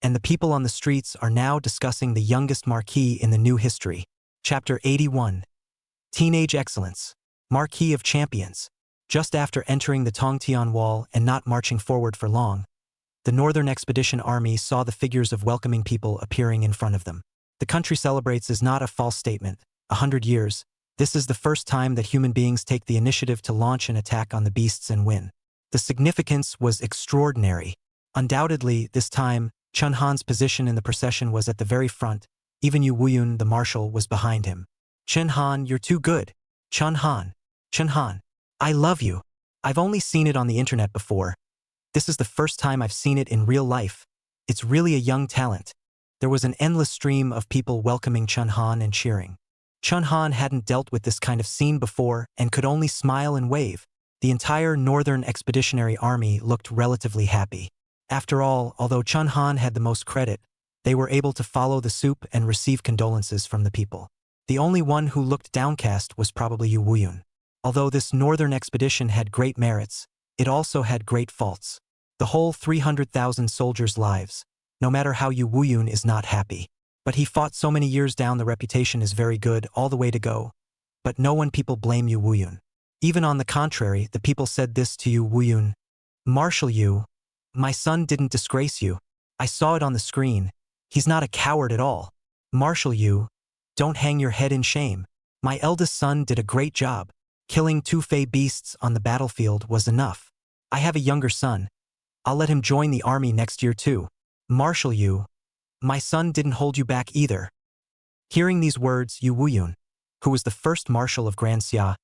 and the people on the streets are now discussing the youngest Marquee in the new history. Chapter 81. Teenage Excellence. Marquee of Champions. Just after entering the Tongtian Wall and not marching forward for long, the Northern Expedition Army saw the figures of welcoming people appearing in front of them. The country celebrates is not a false statement. 100 years. This is the first time that human beings take the initiative to launch an attack on the beasts and win. The significance was extraordinary. Undoubtedly, this time, Chen Han's position in the procession was at the very front. Even Yu Wuyun, the marshal, was behind him. Chen Han, you're too good. Chen Han. Chen Han. I love you. I've only seen it on the internet before. This is the first time I've seen it in real life. It's really a young talent. There was an endless stream of people welcoming Chen Han and cheering. Chen Han hadn't dealt with this kind of scene before and could only smile and wave. The entire Northern Expeditionary Army looked relatively happy. After all, although Chen Han had the most credit, they were able to follow the soup and receive condolences from the people. The only one who looked downcast was probably Yu Wuyun. Although this Northern expedition had great merits, it also had great faults. The whole 300,000 soldiers' lives. No matter how Yu Wuyun is not happy. But he fought so many years down, the reputation is very good all the way to go. But no one people blame you, Wuyun. Even on the contrary, the people said this to you, Wuyun. Marshal you. My son didn't disgrace you. I saw it on the screen. He's not a coward at all. Marshal you. Don't hang your head in shame. My eldest son did a great job. Killing 2 fey beasts on the battlefield was enough. I have a younger son. I'll let him join the army next year too. Marshal you. My son didn't hold you back either. Hearing these words, Yu Wuyun, who was the first marshal of Grand Xia,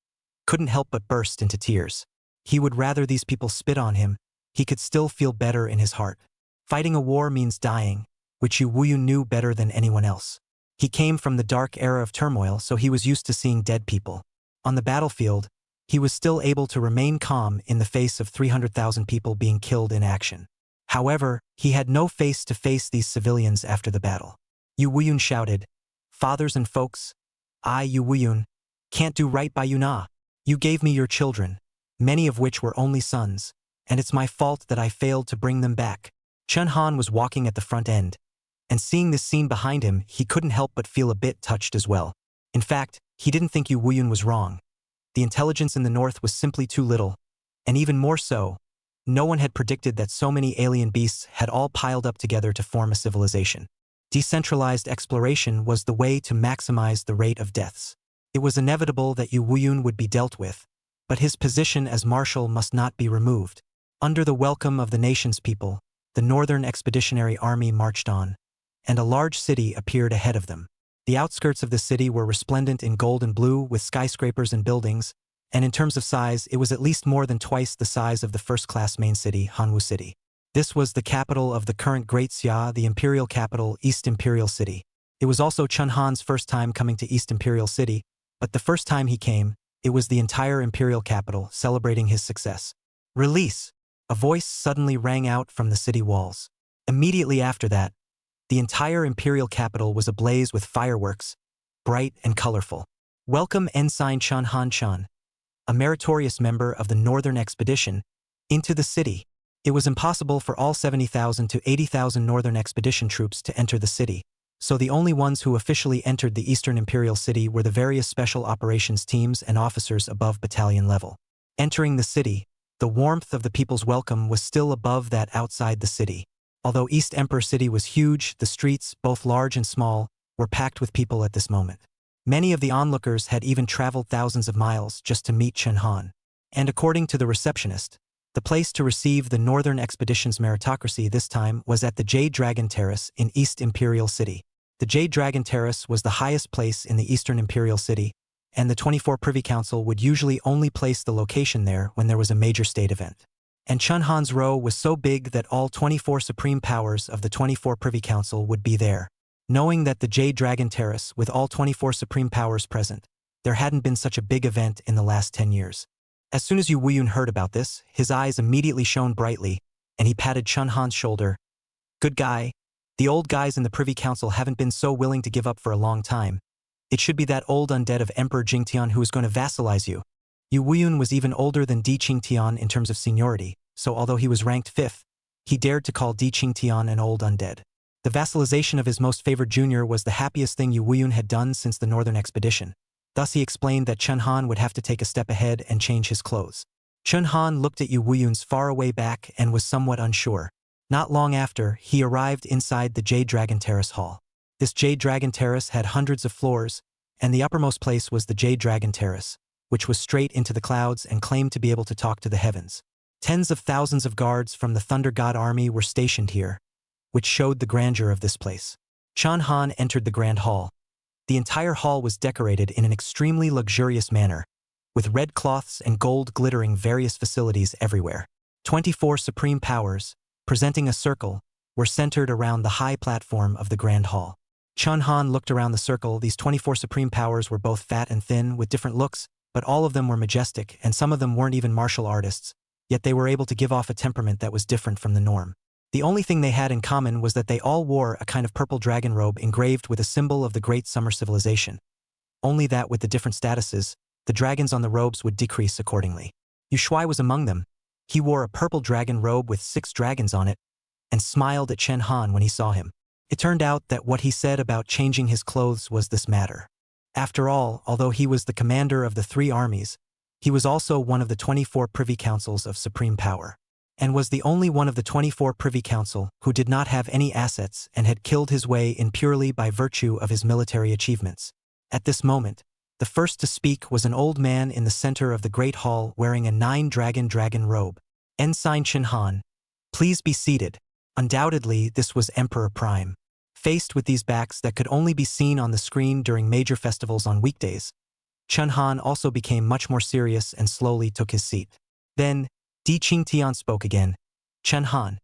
couldn't help but burst into tears. He would rather these people spit on him. He could still feel better in his heart. Fighting a war means dying, which Yu Wuyun knew better than anyone else. He came from the dark era of turmoil, so he was used to seeing dead people. On the battlefield, he was still able to remain calm in the face of 300,000 people being killed in action. However, he had no face to face these civilians after the battle. Yu Wuyun shouted, "Fathers and folks, I, Yu Wuyun, can't do right by you na. You gave me your children, many of which were only sons, and it's my fault that I failed to bring them back." Chen Han was walking at the front end, and seeing this scene behind him, he couldn't help but feel a bit touched as well. In fact, he didn't think Yu Wuyun was wrong. The intelligence in the north was simply too little, and even more so, no one had predicted that so many alien beasts had all piled up together to form a civilization. Decentralized exploration was the way to maximize the rate of deaths. It was inevitable that Yu Wuyun would be dealt with, but his position as marshal must not be removed. Under the welcome of the nation's people, the Northern Expeditionary Army marched on, and a large city appeared ahead of them. The outskirts of the city were resplendent in gold and blue with skyscrapers and buildings, and in terms of size, it was at least more than twice the size of the first-class main city, Hanwu City. This was the capital of the current Great Xia, the imperial capital, East Imperial City. It was also Chen Han's first time coming to East Imperial City, but the first time he came, it was the entire imperial capital celebrating his success. Release! A voice suddenly rang out from the city walls. Immediately after that, the entire imperial capital was ablaze with fireworks, bright and colorful. Welcome Ensign Chen Han Chen, a meritorious member of the Northern Expedition, into the city. It was impossible for all 70,000 to 80,000 Northern Expedition troops to enter the city, so the only ones who officially entered the Eastern Imperial City were the various special operations teams and officers above battalion level. Entering the city, the warmth of the people's welcome was still above that outside the city. Although East Emperor City was huge, the streets, both large and small, were packed with people at this moment. Many of the onlookers had even traveled thousands of miles just to meet Chen Han. And according to the receptionist, the place to receive the Northern Expedition's meritocracy this time was at the Jade Dragon Terrace in East Imperial City. The Jade Dragon Terrace was the highest place in the Eastern Imperial City, and the 24 Privy Council would usually only place the location there when there was a major state event. And Chen Han's row was so big that all 24 supreme powers of the 24 Privy Council would be there. Knowing that the Jade Dragon Terrace, with all 24 supreme powers present, there hadn't been such a big event in the last 10 years. As soon as Yu Wuyun heard about this, his eyes immediately shone brightly, and he patted Chen Han's shoulder. "Good guy. The old guys in the Privy Council haven't been so willing to give up for a long time. It should be that old undead of Emperor Jingtian who is going to vassalize you." Yu Wuyun was even older than Di Qingtian in terms of seniority, so although he was ranked 5th, he dared to call Di Qingtian an old undead. The vassalization of his most favored junior was the happiest thing Yu Wuyun had done since the Northern Expedition. Thus he explained that Chen Han would have to take a step ahead and change his clothes. Chen Han looked at Yu Wuyun's faraway back and was somewhat unsure. Not long after, he arrived inside the Jade Dragon Terrace Hall. This Jade Dragon Terrace had hundreds of floors, and the uppermost place was the Jade Dragon Terrace, which was straight into the clouds and claimed to be able to talk to the heavens. Tens of thousands of guards from the Thunder God Army were stationed here, which showed the grandeur of this place. Chen Han entered the Grand Hall. The entire hall was decorated in an extremely luxurious manner, with red cloths and gold glittering various facilities everywhere. 24 supreme powers, presenting a circle, were centered around the high platform of the Grand Hall. Chen Han looked around the circle. These 24 supreme powers were both fat and thin, with different looks, but all of them were majestic, and some of them weren't even martial artists, yet they were able to give off a temperament that was different from the norm. The only thing they had in common was that they all wore a kind of purple dragon robe engraved with a symbol of the Great Summer Civilization. Only that with the different statuses, the dragons on the robes would decrease accordingly. Yu Shuai was among them. He wore a purple dragon robe with 6 dragons on it, and smiled at Chen Han when he saw him. It turned out that what he said about changing his clothes was this matter. After all, although he was the commander of the 3 armies, he was also one of the 24 privy councils of supreme power, and was the only one of the 24 privy council who did not have any assets and had killed his way in purely by virtue of his military achievements. At this moment, the first to speak was an old man in the center of the great hall wearing a 9-dragon robe. Ensign Chin-han. Please be seated. Undoubtedly, this was Emperor Prime. Faced with these backs that could only be seen on the screen during major festivals on weekdays, Chun-han also became much more serious and slowly took his seat. Then, Di Qingtian spoke again. Chun-han,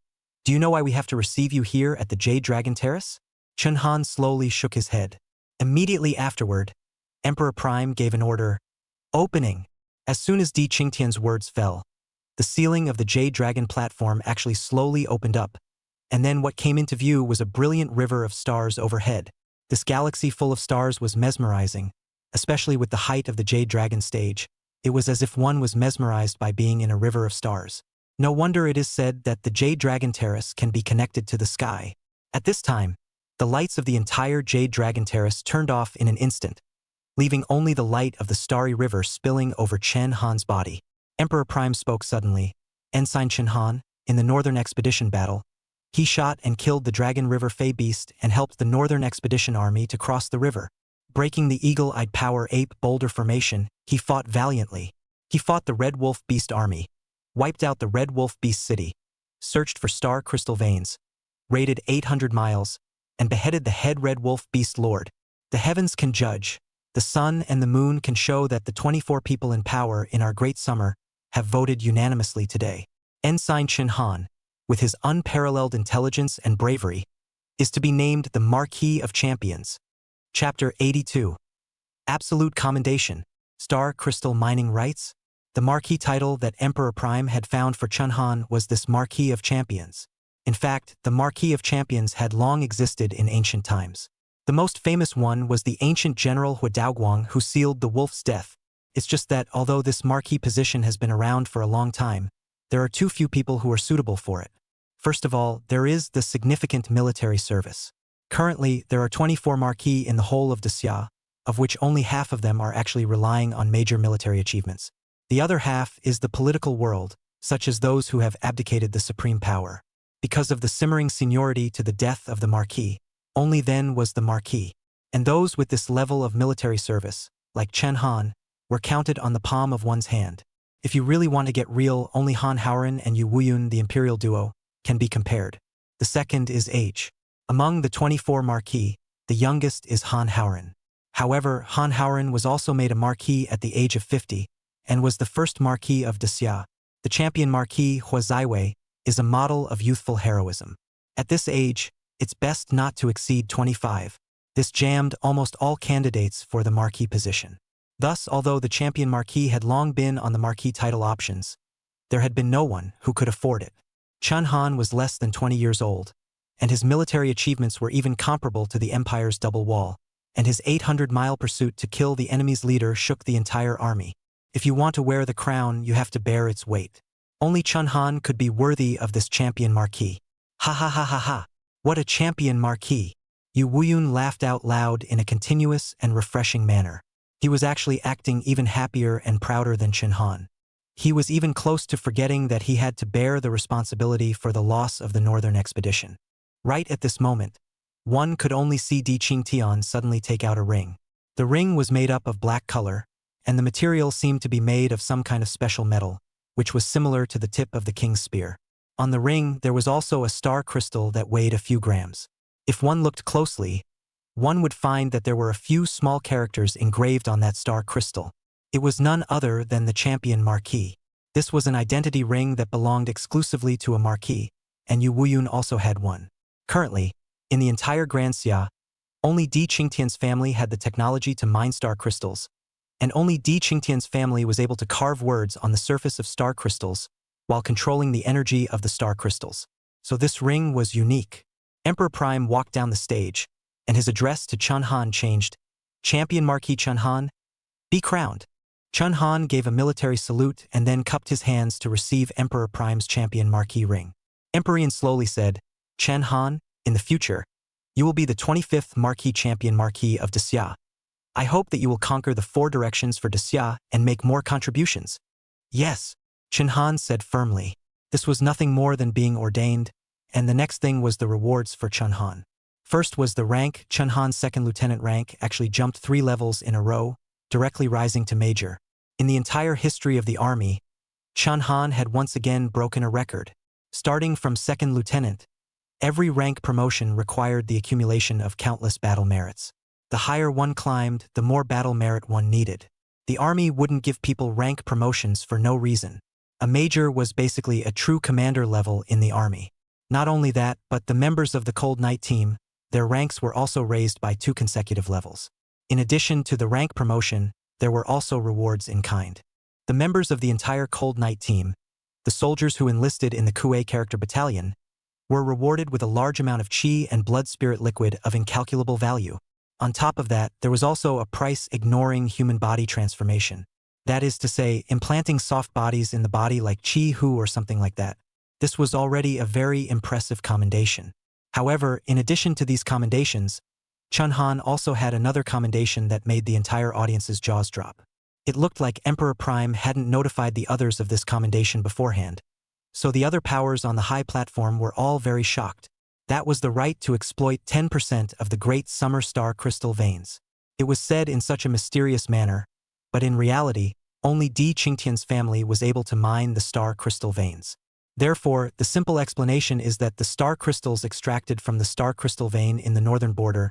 do you know why we have to receive you here at the Jade Dragon Terrace? Chun-han slowly shook his head. Immediately afterward, Emperor Prime gave an order. Opening. As soon as Di Qingtian's words fell, the ceiling of the Jade Dragon platform actually slowly opened up, and then what came into view was a brilliant river of stars overhead. This galaxy full of stars was mesmerizing, especially with the height of the Jade Dragon stage. It was as if one was mesmerized by being in a river of stars. No wonder it is said that the Jade Dragon Terrace can be connected to the sky. At this time, the lights of the entire Jade Dragon Terrace turned off in an instant, leaving only the light of the starry river spilling over Chen-han's body. Emperor Prime spoke suddenly. Ensign Chen-han, in the Northern Expedition battle, he shot and killed the Dragon River Fey Beast and helped the Northern Expedition Army to cross the river. Breaking the eagle-eyed power ape boulder formation, he fought valiantly. He fought the Red Wolf Beast Army, wiped out the Red Wolf Beast City, searched for star crystal veins, raided 800 miles, and beheaded the head Red Wolf Beast Lord. The heavens can judge. The sun and the moon can show that the 24 people in power in our great summer have voted unanimously today. Ensign Chin-han, with his unparalleled intelligence and bravery, is to be named the Marquee of Champions. Chapter 82. Absolute Commendation. Star Crystal Mining Rights. The Marquee title that Emperor Prime had found for Chun-han was this Marquee of Champions. In fact, the Marquee of Champions had long existed in ancient times. The most famous one was the ancient general Hua Daoguang who sealed the wolf's death. It's just that although this Marquee position has been around for a long time, there are too few people who are suitable for it. First of all, there is the significant military service. Currently, there are 24 Marquee in the whole of Xia, of which only half of them are actually relying on major military achievements. The other half is the political world, such as those who have abdicated the supreme power. Because of the simmering seniority to the death of the Marquee, only then was the Marquee. And those with this level of military service, like Chen-han, were counted on the palm of one's hand. If you really want to get real, only Han Haoren and Yu Wuyun, the imperial duo, can be compared. The second is age. Among the 24 Marquee, the youngest is Han Haoren. However, Han Haoren was also made a Marquee at the age of 50, and was the first Marquee of Xia. The champion Marquee Hua Zaiwei is a model of youthful heroism. At this age, it's best not to exceed 25. This jammed almost all candidates for the Marquee position. Thus, although the champion Marquee had long been on the Marquee title options, there had been no one who could afford it. Chun-han was less than 20 years old, and his military achievements were even comparable to the Empire's double wall, and his 800-mile pursuit to kill the enemy's leader shook the entire army. If you want to wear the crown, you have to bear its weight. Only Chun-han could be worthy of this champion Marquee. Ha ha ha ha ha! What a champion Marquee! Yu Wuyun laughed out loud in a continuous and refreshing manner. He was actually acting even happier and prouder than Chun-han. He was even close to forgetting that he had to bear the responsibility for the loss of the Northern Expedition. Right at this moment, one could only see Di Qingtian suddenly take out a ring. The ring was made up of black color, and the material seemed to be made of some kind of special metal, which was similar to the tip of the king's spear. On the ring, there was also a star crystal that weighed a few grams. If one looked closely, one would find that there were a few small characters engraved on that star crystal. It was none other than the champion Marquee. This was an identity ring that belonged exclusively to a Marquee, and Yu Wuyun also had one. Currently, in the entire Grand Xia, only Di Qingtian's family had the technology to mine star crystals, and only Di Qingtian's family was able to carve words on the surface of star crystals while controlling the energy of the star crystals. So this ring was unique. Emperor Prime walked down the stage, and his address to Chun-han changed. Champion Marquee Chun-han, be crowned. Chun-han gave a military salute and then cupped his hands to receive Emperor Prime's champion Marquee ring. Emperor slowly said, Chun-han, in the future, You will be the 25th Marquee champion Marquee of Desya. I hope that you will conquer the 4 directions for Desya and make more contributions. Yes, Chinhan said firmly. This was nothing more than being ordained, and the next thing was the rewards for Chinhan. First was the rank. Chinhan's second lieutenant rank actually jumped 3 levels in a row, directly rising to major. In the entire history of the army, Chinhan had once again broken a record. Starting from second lieutenant, every rank promotion required the accumulation of countless battle merits. The higher one climbed, the more battle merit one needed. The army wouldn't give people rank promotions for no reason. A major was basically a true commander level in the army. Not only that, but the members of the Cold Night team, their ranks were also raised by 2 consecutive levels. In addition to the rank promotion, there were also rewards in kind. The members of the entire Cold Night team, the soldiers who enlisted in the Kuei character battalion, were rewarded with a large amount of chi and blood spirit liquid of incalculable value. On top of that, there was also a price ignoring human body transformation. That is to say, implanting soft bodies in the body like Chi Hu or something like that. This was already a very impressive commendation. However, in addition to these commendations, Chinhan also had another commendation that made the entire audience's jaws drop. It looked like Emperor Prime hadn't notified the others of this commendation beforehand. So the other powers on the high platform were all very shocked. That was the right to exploit 10% of the great summer star crystal veins. It was said in such a mysterious manner, but in reality, only Di Qingtian's family was able to mine the star crystal veins. Therefore, the simple explanation is that the star crystals extracted from the star crystal vein in the northern border,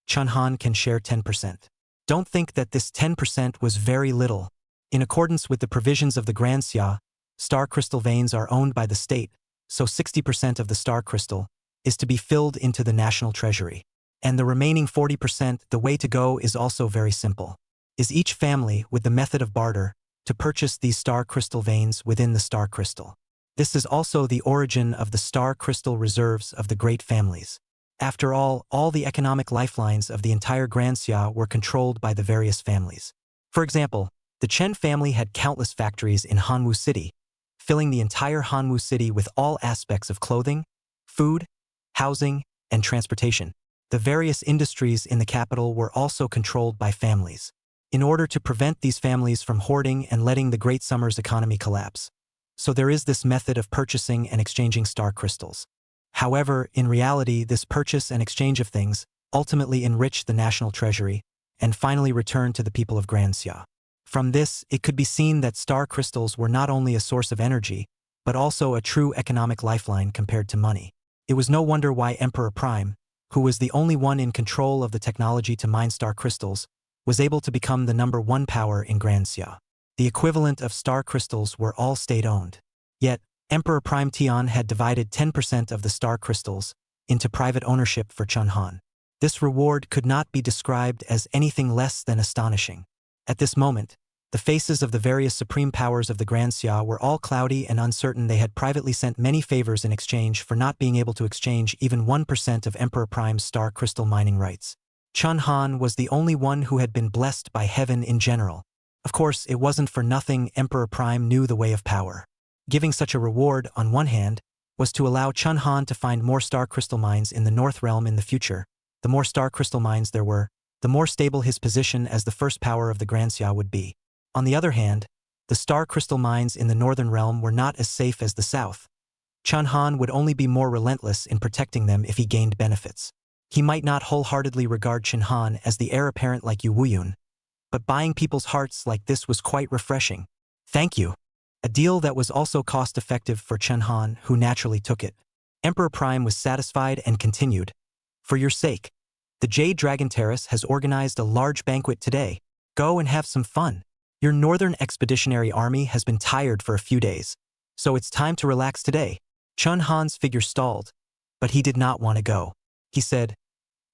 Chinhan can share 10%. Don't think that this 10% was very little. In accordance with the provisions of the Grand Xia, star crystal veins are owned by the state, so 60% of the star crystal is to be filled into the national treasury. And the remaining 40%, the way to go is also very simple. Is each family, with the method of barter, to purchase these star crystal veins within the star crystal. This is also the origin of the star crystal reserves of the great families. After all the economic lifelines of the entire Grand Xia were controlled by the various families. For example, the Chen family had countless factories in Hanwu City, filling the entire Hanwu City with all aspects of clothing, food, housing, and transportation. The various industries in the capital were also controlled by families. In order to prevent these families from hoarding and letting the Great Summer's economy collapse. So there is this method of purchasing and exchanging star crystals. However, in reality, this purchase and exchange of things ultimately enriched the national treasury and finally returned to the people of Grand Xia. From this, it could be seen that star crystals were not only a source of energy, but also a true economic lifeline compared to money. It was no wonder why Emperor Prime, who was the only one in control of the technology to mine star crystals, was able to become the #1 power in Grand Xia. The equivalent of star crystals were all state-owned. Yet, Emperor Prime Tian had divided 10% of the star crystals into private ownership for Chinhan. This reward could not be described as anything less than astonishing. At this moment, the faces of the various supreme powers of the Grand Xia were all cloudy and uncertain. They had privately sent many favors in exchange for not being able to exchange even 1% of Emperor Prime's star crystal mining rights. Chinhan was the only one who had been blessed by heaven in general. Of course, it wasn't for nothing Emperor Prime knew the way of power. Giving such a reward, on one hand, was to allow Chinhan to find more star crystal mines in the North Realm in the future. The more star crystal mines there were, the more stable his position as the first power of the Grand Xia would be. On the other hand, the star crystal mines in the Northern Realm were not as safe as the South. Chinhan would only be more relentless in protecting them if he gained benefits. He might not wholeheartedly regard Chinhan as the heir apparent like Yu Wuyun, but buying people's hearts like this was quite refreshing. Thank you. A deal that was also cost-effective for Chinhan, who naturally took it. Emperor Prime was satisfied and continued. For your sake, the Jade Dragon Terrace has organized a large banquet today. Go and have some fun. Your Northern Expeditionary Army has been tired for a few days, so it's time to relax today. Chinhan's figure stalled, but he did not want to go. He said,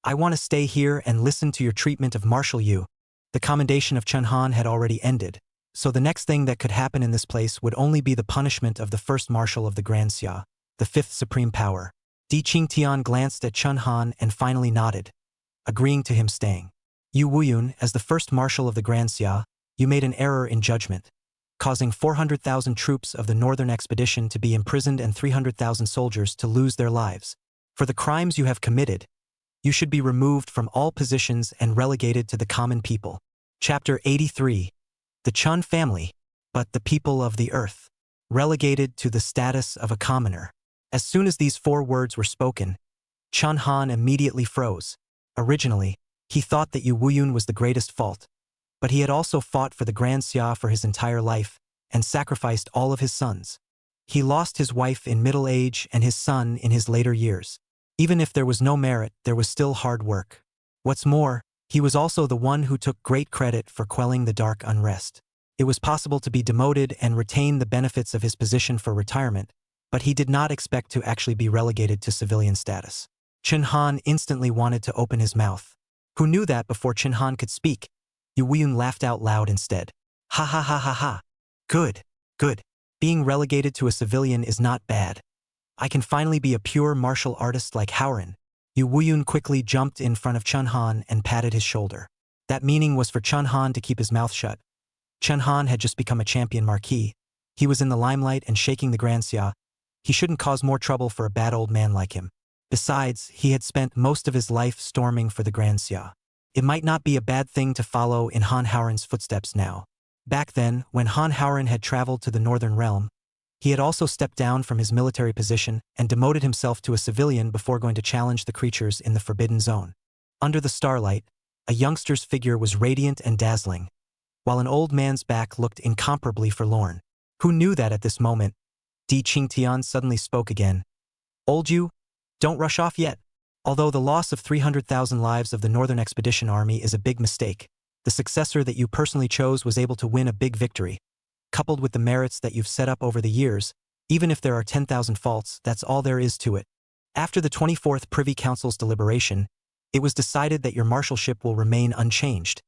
I want to stay here and listen to your treatment of Marshal Yu. The commendation of Chinhan had already ended, so the next thing that could happen in this place would only be the punishment of the first marshal of the Grand Xia, the fifth supreme power. Di Qingtian glanced at Chinhan and finally nodded, agreeing to him staying. Yu Wuyun, as the first marshal of the Grand Xia, you made an error in judgment, causing 400,000 troops of the Northern Expedition to be imprisoned and 300,000 soldiers to lose their lives. For the crimes you have committed, You should be removed from all positions and relegated to the common people. Chapter 83. The Chun family, but the people of the earth. Relegated to the status of a commoner. As soon as these 4 words were spoken, Chun Han immediately froze. Originally, he thought that Yu Wuyun was the greatest fault, but he had also fought for the Grand Xia for his entire life and sacrificed all of his sons. He lost his wife in middle age and his son in his later years. Even if there was no merit, there was still hard work. What's more, he was also the one who took great credit for quelling the dark unrest. It was possible to be demoted and retain the benefits of his position for retirement, but he did not expect to actually be relegated to civilian status. Chun Han instantly wanted to open his mouth. Who knew that before Chun Han could speak? Yu Wuyun laughed out loud instead. Ha ha ha ha ha. Good, good. Being relegated to a civilian is not bad. I can finally be a pure martial artist like Howren. Yu Wuyun quickly jumped in front of Chun Han and patted his shoulder. That meaning was for Chun Han to keep his mouth shut. Chun Han had just become a champion Marquee. He was in the limelight and shaking the Grand Xia. He shouldn't cause more trouble for a bad old man like him. Besides, he had spent most of his life storming for the Grand Xia. It might not be a bad thing to follow in Han Howren's footsteps now. Back then, when Han Howren had traveled to the Northern Realm, he had also stepped down from his military position and demoted himself to a civilian before going to challenge the creatures in the Forbidden Zone. Under the starlight, a youngster's figure was radiant and dazzling, while an old man's back looked incomparably forlorn. Who knew that at this moment? Di Qingtian suddenly spoke again. Old Yu, don't rush off yet. Although the loss of 300,000 lives of the Northern Expedition Army is a big mistake, the successor that you personally chose was able to win a big victory. Coupled with the merits that you've set up over the years, even if there are 10,000 faults, that's all there is to it. After the 24th Privy Council's deliberation, it was decided that your marshalship will remain unchanged,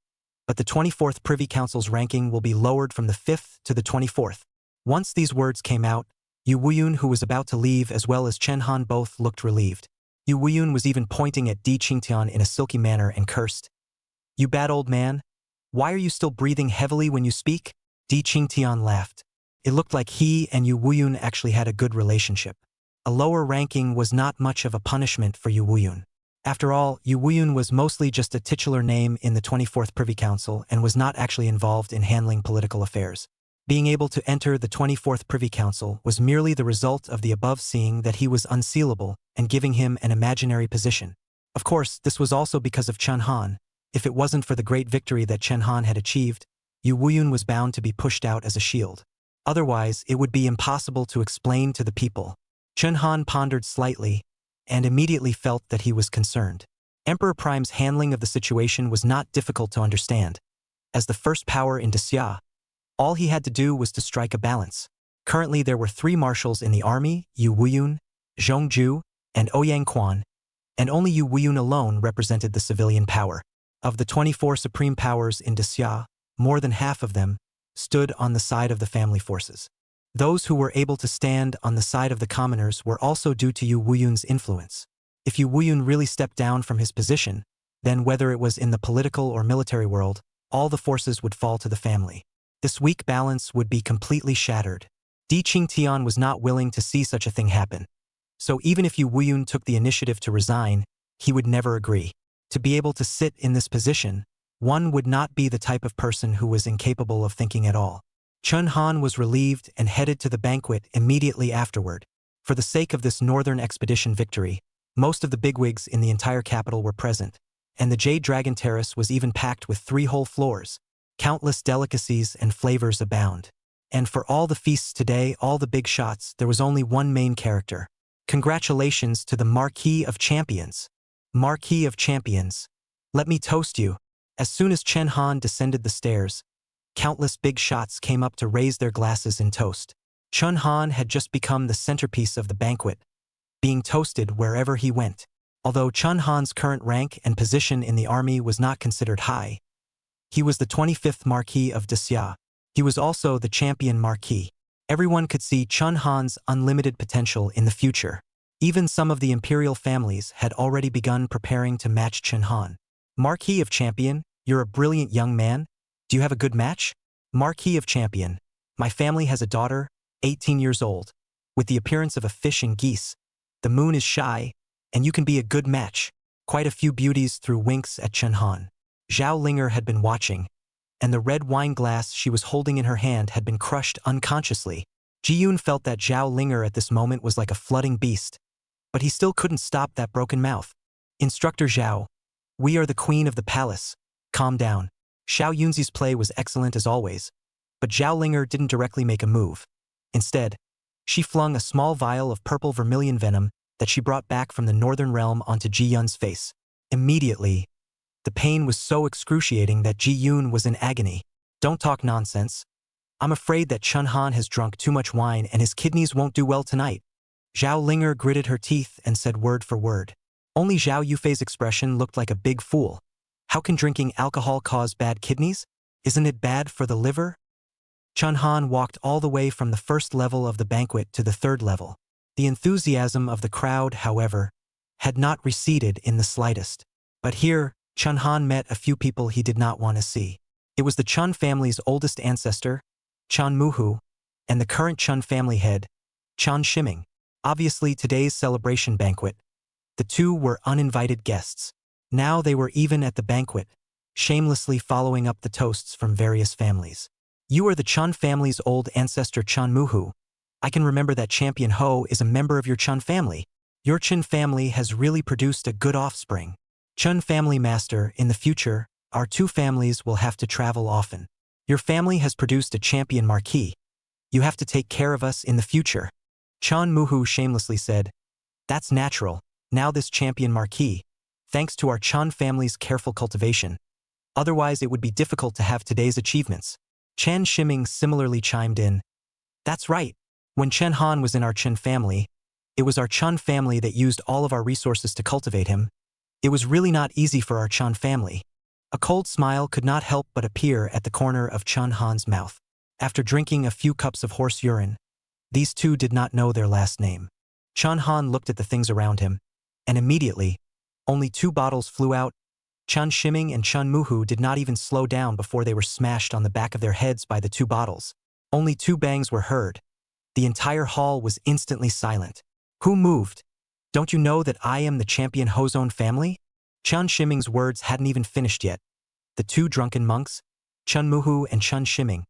but the 24th Privy Council's ranking will be lowered from the 5th to the 24th. Once these words came out, Yu Wuyun, who was about to leave, as well as Chun Han both looked relieved. Yu Wuyun was even pointing at Di Qingtian in a silky manner and cursed. You bad old man, why are you still breathing heavily when you speak? Di Qingtian laughed. It looked like he and Yu Wuyun actually had a good relationship. A lower ranking was not much of a punishment for Yu Wuyun. After all, Yu Wuyun was mostly just a titular name in the 24th Privy Council and was not actually involved in handling political affairs. Being able to enter the 24th Privy Council was merely the result of the above, seeing that he was unsealable and giving him an imaginary position. Of course, this was also because of Chun Han. If it wasn't for the great victory that Chun Han had achieved, Yu Wuyun was bound to be pushed out as a shield. Otherwise, it would be impossible to explain to the people. Chun Han pondered slightly and immediately felt that he was concerned. Emperor Prime's handling of the situation was not difficult to understand. As the first power in Xia, all he had to do was to strike a balance. Currently, there were 3 marshals in the army, Yu Wuyun, Zhongju, and Ouyang Quan, and only Yu Wuyun alone represented the civilian power. Of the 24 supreme powers in Xia, more than half of them stood on the side of the family forces. Those who were able to stand on the side of the commoners were also due to Yu Wuyun's influence. If Yu Wuyun really stepped down from his position, then whether it was in the political or military world, all the forces would fall to the family. This weak balance would be completely shattered. Di Qingtian was not willing to see such a thing happen. So even if Yu Wuyun took the initiative to resign, he would never agree. To be able to sit in this position, one would not be the type of person who was incapable of thinking at all. Chun Han was relieved and headed to the banquet immediately afterward. For the sake of this Northern Expedition victory, most of the bigwigs in the entire capital were present, and the Jade Dragon Terrace was even packed with 3 whole floors. Countless delicacies and flavors abound. And for all the feasts today, all the big shots, there was only one main character. Congratulations to the Marquee of Champions. Marquee of Champions. Let me toast you. As soon as Chun Han descended the stairs, countless big shots came up to raise their glasses in toast. Chun Han had just become the centerpiece of the banquet, being toasted wherever he went. Although Chun Han's current rank and position in the army was not considered high, he was the 25th Marquee of Xia. He was also the champion Marquee. Everyone could see Chun Han's unlimited potential in the future. Even some of the imperial families had already begun preparing to match Chun Han. Marquee of Champion, you're a brilliant young man. Do you have a good match? Marquee of Champion, my family has a daughter, 18 years old, with the appearance of a fish and geese. The moon is shy, and you can be a good match. Quite a few beauties threw winks at Chen Han. Zhao Linger had been watching, and the red wine glass she was holding in her hand had been crushed unconsciously. Ji-yoon felt that Zhao Linger at this moment was like a flooding beast, but he still couldn't stop that broken mouth. Instructor Zhao, we are the queen of the palace. Calm down. Xiao Yunzi's play was excellent as always, but Zhao Linger didn't directly make a move. Instead, she flung a small vial of purple vermilion venom that she brought back from the northern realm onto Ji-yun's face. Immediately, the pain was so excruciating that Ji-yun was in agony. Don't talk nonsense. I'm afraid that Chen Han has drunk too much wine and his kidneys won't do well tonight. Zhao Linger gritted her teeth and said word for word. Only Zhao Yufei's expression looked like a big fool. How can drinking alcohol cause bad kidneys? Isn't it bad for the liver? Chen Han walked all the way from the first level of the banquet to the third level. The enthusiasm of the crowd, however, had not receded in the slightest. But here, Chen Han met a few people he did not want to see. It was the Chun family's oldest ancestor, Chan Muhu, and the current Chun family head, Chan Shiming. Obviously today's celebration banquet. The two were uninvited guests. Now they were even at the banquet, shamelessly following up the toasts from various families. You are the Chun family's old ancestor Chan Muhu. I can remember that Champion Ho is a member of your Chun family. Your Chun family has really produced a good offspring. Chun family master, in the future, our two families will have to travel often. Your family has produced a champion Marquee. You have to take care of us in the future. Chan Muhu shamelessly said, that's natural, now this champion Marquee, thanks to our Chan family's careful cultivation. Otherwise it would be difficult to have today's achievements. Chan Shiming similarly chimed in, that's right. When Chen Han was in our Chun family, it was our Chun family that used all of our resources to cultivate him. It was really not easy for our Chun family. A cold smile could not help but appear at the corner of Chen Han's mouth. After drinking a few cups of horse urine, these two did not know their last name. Chen Han looked at the things around him, and immediately, only 2 bottles flew out. Chan Shiming and Chan Muhu did not even slow down before they were smashed on the back of their heads by the 2 bottles. Only 2 bangs were heard. The entire hall was instantly silent. Who moved? Don't you know that I am the champion Hozone family? Chan Shiming's words hadn't even finished yet. The 2 drunken monks, Chan Muhu and Chan Shiming,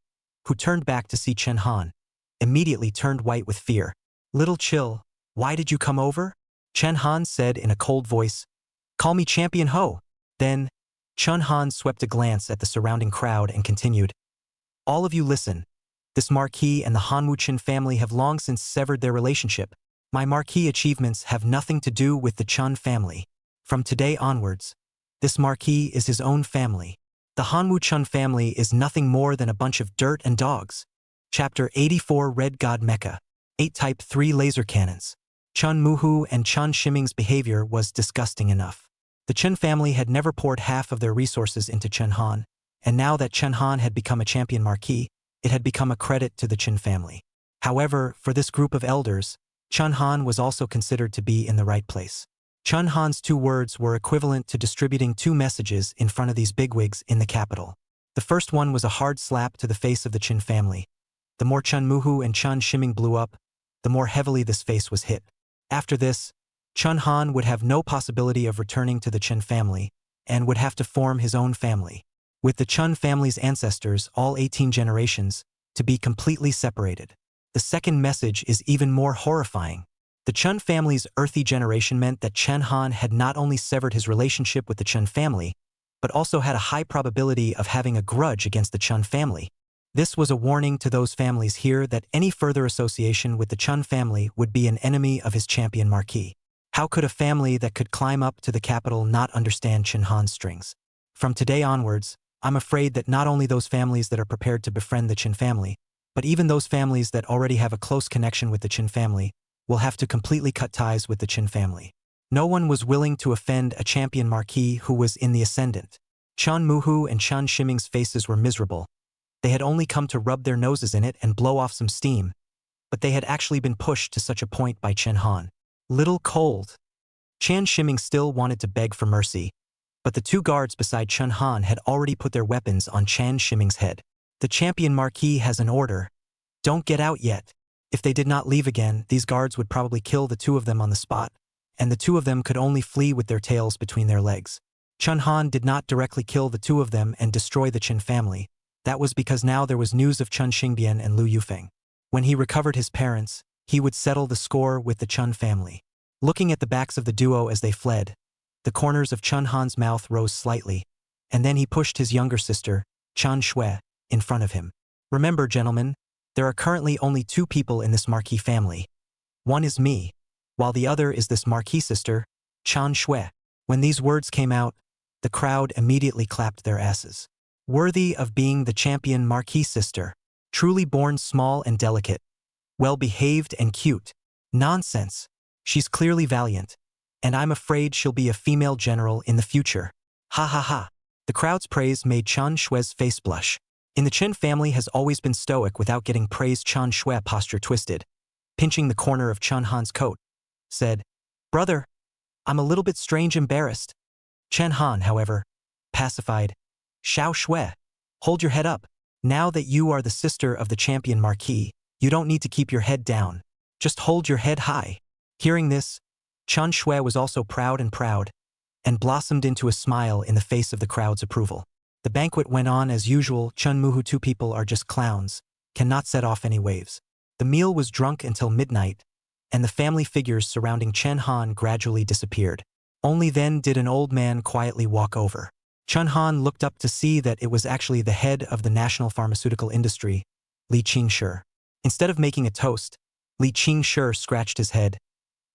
who turned back to see Chen Han, immediately turned white with fear. Little Chill, why did you come over? Chen Han said in a cold voice. Call me Champion Ho. Then, Chen Han swept a glance at the surrounding crowd and continued. All of you listen. This Marquee and the Hanwuchen family have long since severed their relationship. My Marquee achievements have nothing to do with the Chun family. From today onwards, this Marquee is his own family. The Hanwuchen family is nothing more than a bunch of dirt and dogs. Chapter 84 Red God Mecha. 8 Type 3 Laser Cannons. Chan Muhu and Chan Shiming's behavior was disgusting enough. The Chen family had never poured half of their resources into Chen Han, and now that Chen Han had become a champion Marquee, it had become a credit to the Chen family. However, for this group of elders, Chen Han was also considered to be in the right place. Chen Han's 2 words were equivalent to distributing 2 messages in front of these bigwigs in the capital. The first one was a hard slap to the face of the Chen family. The more Chan Muhu and Chan Shiming blew up, the more heavily this face was hit. After this, Chen Han would have no possibility of returning to the Chen family, and would have to form his own family, with the Chen family's ancestors, all 18 generations, to be completely separated. The second message is even more horrifying. The Chen family's earthy generation meant that Chen Han had not only severed his relationship with the Chen family, but also had a high probability of having a grudge against the Chen family. This was a warning to those families here that any further association with the Chen family would be an enemy of his champion Marquee. How could a family that could climb up to the capital not understand Chen Han's strings? From today onwards, I'm afraid that not only those families that are prepared to befriend the Chen family, but even those families that already have a close connection with the Chen family, will have to completely cut ties with the Chen family. No one was willing to offend a champion Marquee who was in the ascendant. Chan Muhu and Chan Shiming's faces were miserable. They had only come to rub their noses in it and blow off some steam, but they had actually been pushed to such a point by Chen Han. Little cold. Chan Shiming still wanted to beg for mercy, but the 2 guards beside Chen Han had already put their weapons on Chan Shiming's head. The champion Marquee has an order. Don't get out yet. If they did not leave again, these guards would probably kill the 2 of them on the spot. and the two of them could only flee with their tails between their legs. Chun Han did not directly kill the two of them and destroy the Qin family. That was because now there was news of Chun Xingbian and Lu Yufeng. When he recovered his parents, he would settle the score with the Chun family. Looking at the backs of the duo as they fled, the corners of Chun Han's mouth rose slightly, and then he pushed his younger sister, Chun Shui, in front of him. Remember, gentlemen, there are currently only two people in this Marquee family. One is me, while the other is this Marquee sister, Chun Shui. When these words came out, the crowd immediately clapped their asses. Worthy of being the champion Marquee sister, truly born small and delicate, well-behaved and cute. Nonsense. She's clearly valiant, and I'm afraid she'll be a female general in the future. Ha ha ha. The crowd's praise made Chun Shui's face blush. In the Qin family has always been stoic without getting praise. Chun Shui posture twisted, pinching the corner of Chun Han's coat, said, "Brother, I'm a little bit strange embarrassed." Chen Han, however, pacified, "Xiao Shui, hold your head up. Now that you are the sister of the champion Marquee, you don't need to keep your head down. Just hold your head high." Hearing this, Chun Shui was also proud and blossomed into a smile in the face of the crowd's approval. The banquet went on as usual. Chun Muhu, two people are just clowns, cannot set off any waves. The meal was drunk until midnight, and the family figures surrounding Chen Han gradually disappeared. Only then did an old man quietly walk over. Chun Han looked up to see that it was actually the head of the national pharmaceutical industry, Li Qingshi. Instead of making a toast, Li Qingshi scratched his head.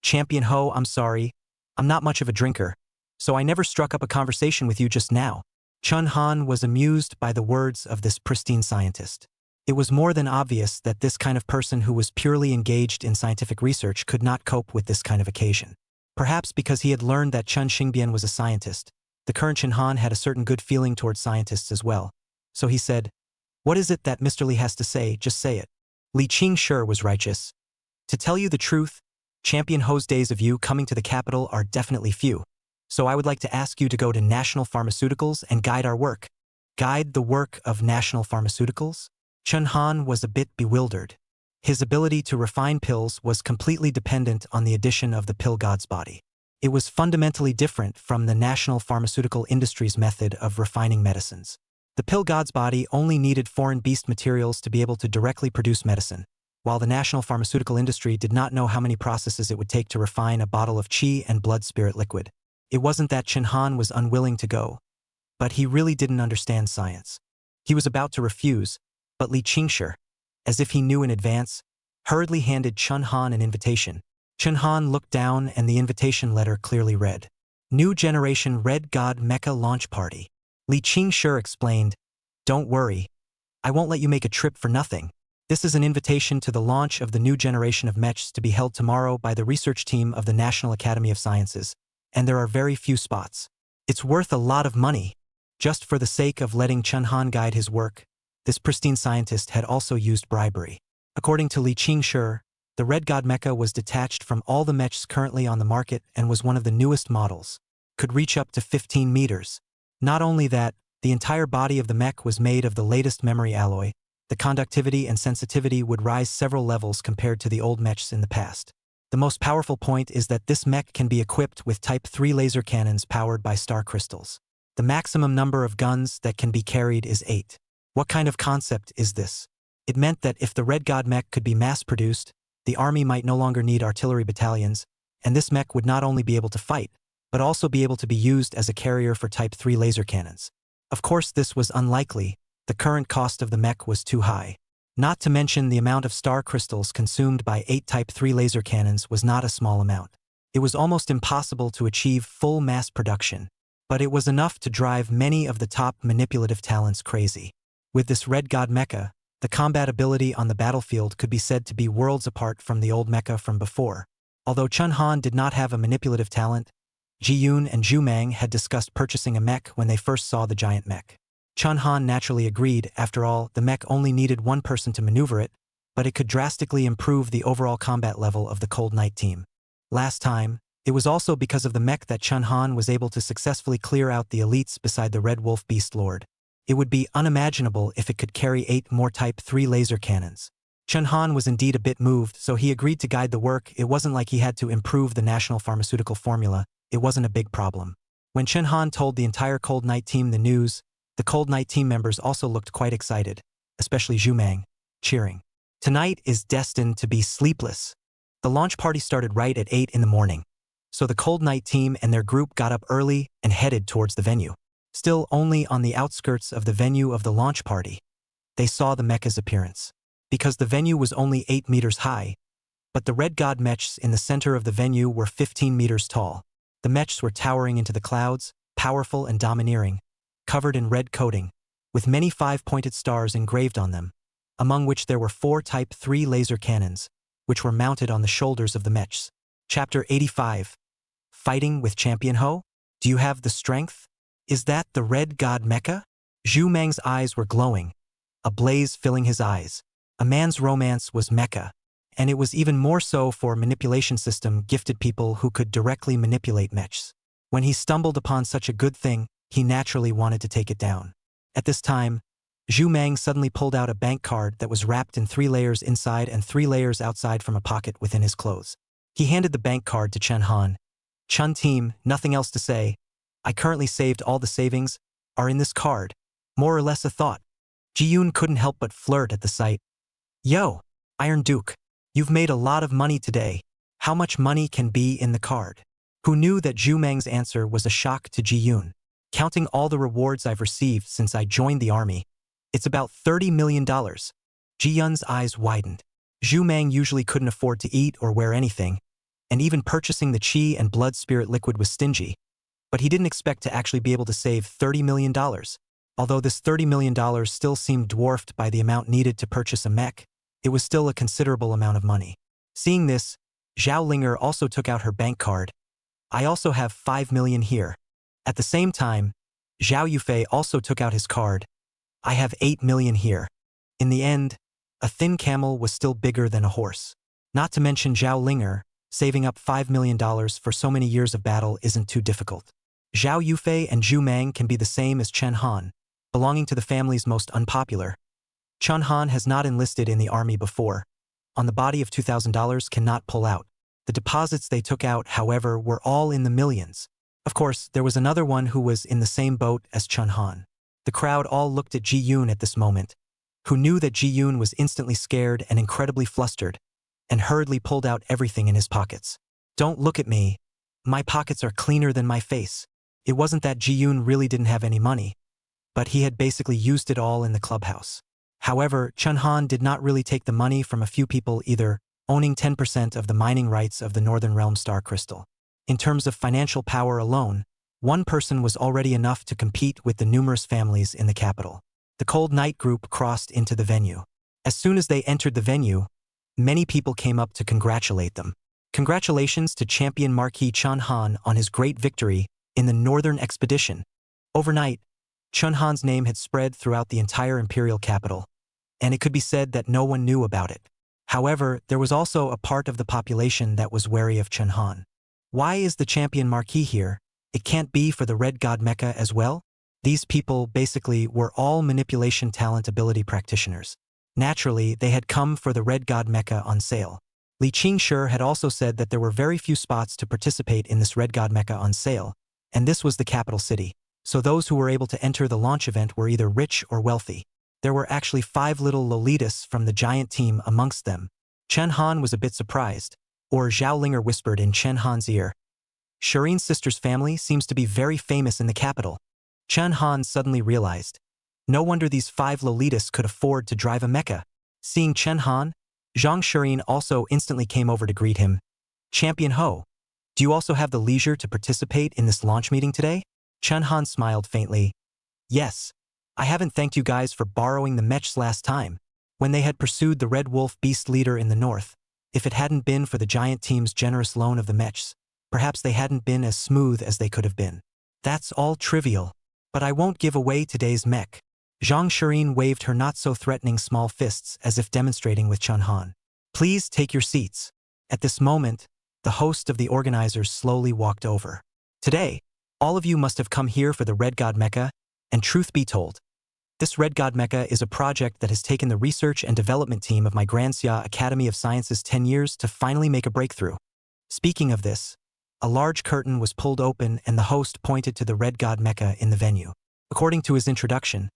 "Champion Ho, I'm sorry. I'm not much of a drinker, so I never struck up a conversation with you just now." Chun Han was amused by the words of this pristine scientist. It was more than obvious that this kind of person who was purely engaged in scientific research could not cope with this kind of occasion. Perhaps because he had learned that Chun Xingbian was a scientist, the current Chun Han had a certain good feeling towards scientists as well. So he said, "What is it that Mr. Li has to say? Just say it." Li Qingshi was righteous. "To tell you the truth, Champion Ho's days of you coming to the capital are definitely few. So I would like to ask you to go to National Pharmaceuticals and guide our work." Guide the work of National Pharmaceuticals? Chun Han was a bit bewildered. His ability to refine pills was completely dependent on the addition of the pill god's body. It was fundamentally different from the national pharmaceutical industry's method of refining medicines. The pill god's body only needed foreign beast materials to be able to directly produce medicine, while the national pharmaceutical industry did not know how many processes it would take to refine a bottle of qi and blood spirit liquid. It wasn't that Chun Han was unwilling to go, but he really didn't understand science. He was about to refuse, but Li Qingshi, as if he knew in advance, hurriedly handed Chun Han an invitation. Chun Han looked down and the invitation letter clearly read, "New Generation Red God Mecha Launch Party." Li Qingshi explained, "Don't worry. I won't let you make a trip for nothing. This is an invitation to the launch of the new generation of mechs to be held tomorrow by the research team of the National Academy of Sciences, and there are very few spots. It's worth a lot of money." Just for the sake of letting Chun Han guide his work, this pristine scientist had also used bribery. According to Li Qingshi, the Red God Mecha was detached from all the mechs currently on the market and was one of the newest models. Could reach up to 15 meters. Not only that, the entire body of the mech was made of the latest memory alloy. The conductivity and sensitivity would rise several levels compared to the old mechs in the past. The most powerful point is that this mech can be equipped with Type 3 laser cannons powered by star crystals. The maximum number of guns that can be carried is 8. What kind of concept is this? It meant that if the Red God mech could be mass-produced, the army might no longer need artillery battalions, and this mech would not only be able to fight, but also be able to be used as a carrier for Type 3 laser cannons. Of course, this was unlikely. The current cost of the mech was too high. Not to mention the amount of star crystals consumed by 8 Type 3 laser cannons was not a small amount. It was almost impossible to achieve full mass production, but it was enough to drive many of the top manipulative talents crazy. With this Red God mecha, the combat ability on the battlefield could be said to be worlds apart from the old mecha from before. Although Chun Han did not have a manipulative talent, Ji Yun and Zhu Mang had discussed purchasing a mech when they first saw the giant mech. Chun Han naturally agreed. After all, the mech only needed one person to maneuver it, but it could drastically improve the overall combat level of the Cold Knight team. Last time, it was also because of the mech that Chun Han was able to successfully clear out the elites beside the Red Wolf Beast Lord. It would be unimaginable if it could carry 8 more Type 3 laser cannons. Chen Han was indeed a bit moved, so he agreed to guide the work. It wasn't like he had to improve the national pharmaceutical formula. It wasn't a big problem. When Chen Han told the entire Cold Night team the news, the Cold Night team members also looked quite excited, especially Zhu Mang, cheering. Tonight is destined to be sleepless. The launch party started right at 8 in the morning. So the Cold Night team and their group got up early and headed towards the venue. Still only on the outskirts of the venue of the launch party, they saw the mecha's appearance. Because the venue was only 8 meters high, but the red god mechs in the center of the venue were 15 meters tall. The mechs were towering into the clouds, powerful and domineering, covered in red coating, with many 5-pointed stars engraved on them, among which there were 4 Type 3 laser cannons, which were mounted on the shoulders of the mechs. Chapter 85. Fighting with Champion Ho? Do you have the strength? Is that the red god mecha? Zhu Mang's eyes were glowing, a blaze filling his eyes. A man's romance was mecha, and it was even more so for manipulation system gifted people who could directly manipulate mechs. When he stumbled upon such a good thing, he naturally wanted to take it down. At this time, Zhu Mang suddenly pulled out a bank card that was wrapped in 3 layers inside and 3 layers outside from a pocket within his clothes. He handed the bank card to Chen Han. Chun team, nothing else to say. I currently saved all the savings, are in this card. More or less a thought. Ji-yoon couldn't help but flirt at the sight. Yo, Iron Duke, you've made a lot of money today. How much money can be in the card? Who knew that Zhu Mang's answer was a shock to Ji-yoon? Counting all the rewards I've received since I joined the army, it's about $30 million. Ji-yoon's eyes widened. Zhu Mang usually couldn't afford to eat or wear anything, and even purchasing the chi and blood spirit liquid was stingy. But he didn't expect to actually be able to save $30 million. Although this $30 million still seemed dwarfed by the amount needed to purchase a mech, it was still a considerable amount of money. Seeing this, Zhao Linger also took out her bank card. I also have 5 million here. At the same time, Zhao Yufei also took out his card. I have 8 million here. In the end, a thin camel was still bigger than a horse. Not to mention Zhao Linger, saving up $5 million for so many years of battle isn't too difficult. Zhao Yufei and Zhu Mang can be the same as Chen Han, belonging to the family's most unpopular. Chen Han has not enlisted in the army before. On the body of $2,000 cannot pull out. The deposits they took out, however, were all in the millions. Of course, there was another one who was in the same boat as Chen Han. The crowd all looked at Ji-yoon at this moment, who knew that Ji-yoon was instantly scared and incredibly flustered, and hurriedly pulled out everything in his pockets. Don't look at me. My pockets are cleaner than my face. It wasn't that Ji-yoon really didn't have any money, but he had basically used it all in the clubhouse. However, Chen Han did not really take the money from a few people either, owning 10% of the mining rights of the Northern Realm Star Crystal. In terms of financial power alone, one person was already enough to compete with the numerous families in the capital. The Cold Night group crossed into the venue. As soon as they entered the venue, many people came up to congratulate them. Congratulations to champion Marquee Chen Han on his great victory in the Northern Expedition. Overnight, Chen Han's name had spread throughout the entire imperial capital, and it could be said that no one knew about it. However, there was also a part of the population that was wary of Chen Han. Why is the champion Marquee here? It can't be for the Red God Mecha as well? These people basically were all manipulation talent ability practitioners. Naturally, they had come for the Red God Mecha on sale. Li Qingshi had also said that there were very few spots to participate in this Red God Mecha on sale, and this was the capital city. So those who were able to enter the launch event were either rich or wealthy. There were actually 5 little Lolitas from the giant team amongst them. Chen Han was a bit surprised, or Zhao Linger whispered in Chen Han's ear. Shirin's sister's family seems to be very famous in the capital. Chen Han suddenly realized. No wonder these 5 Lolitas could afford to drive a mecha. Seeing Chen Han, Zhang Shirin also instantly came over to greet him. Champion Ho, do you also have the leisure to participate in this launch meeting today? Chen Han smiled faintly. Yes. I haven't thanked you guys for borrowing the mechs last time, when they had pursued the Red Wolf beast leader in the north. If it hadn't been for the giant team's generous loan of the mechs, perhaps they hadn't been as smooth as they could have been. That's all trivial. But I won't give away today's mech. Zhang Shirin waved her not-so-threatening small fists as if demonstrating with Chen Han. Please take your seats. At this moment, the host of the organizers slowly walked over. Today, all of you must have come here for the Red God Mecha, and truth be told, This Red God Mecha is a project that has taken the research and development team of my Granxia Academy of Sciences 10 years to finally make a breakthrough. Speaking of this, a large curtain was pulled open and the host pointed to the Red God Mecha in the venue. According to his introduction,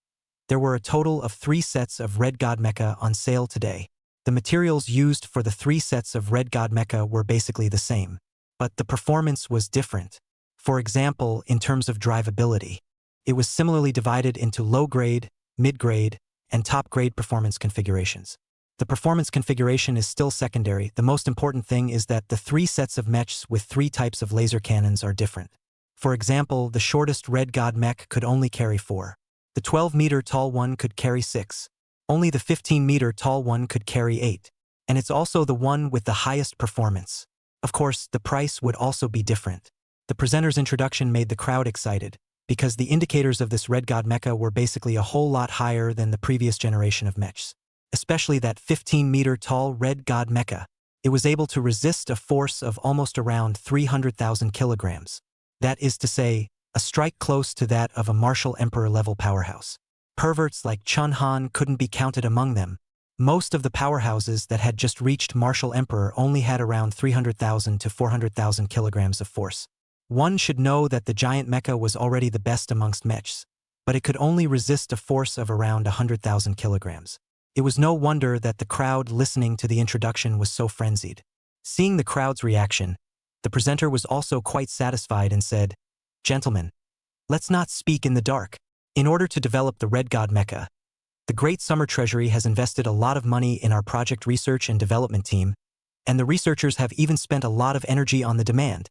there were a total of 3 sets of Red God Mecha on sale today. The materials used for the 3 sets of Red God Mecha were basically the same, but the performance was different. For example, in terms of drivability, it was similarly divided into low-grade, mid-grade, and top-grade performance configurations. The performance configuration is still secondary. The most important thing is that the 3 sets of mechs with 3 types of laser cannons are different. For example, the shortest Red God mech could only carry 4. The 12-meter tall one could carry 6. Only the 15-meter tall one could carry 8. And it's also the one with the highest performance. Of course, the price would also be different. The presenter's introduction made the crowd excited, because the indicators of this Red God Mecha were basically a whole lot higher than the previous generation of mechs. Especially that 15-meter tall Red God Mecha. It was able to resist a force of almost around 300,000 kilograms. That is to say, a strike close to that of a Marshal Emperor-level powerhouse. Perverts like Chun Han couldn't be counted among them. Most of the powerhouses that had just reached Marshal Emperor only had around 300,000 to 400,000 kilograms of force. One should know that the giant mecha was already the best amongst mechs, but it could only resist a force of around 100,000 kilograms. It was no wonder that the crowd listening to the introduction was so frenzied. Seeing the crowd's reaction, the presenter was also quite satisfied and said, "Gentlemen, let's not speak in the dark. In order to develop the Red God Mecha, the Great Summer Treasury has invested a lot of money in our project research and development team, and the researchers have even spent a lot of energy on the demand.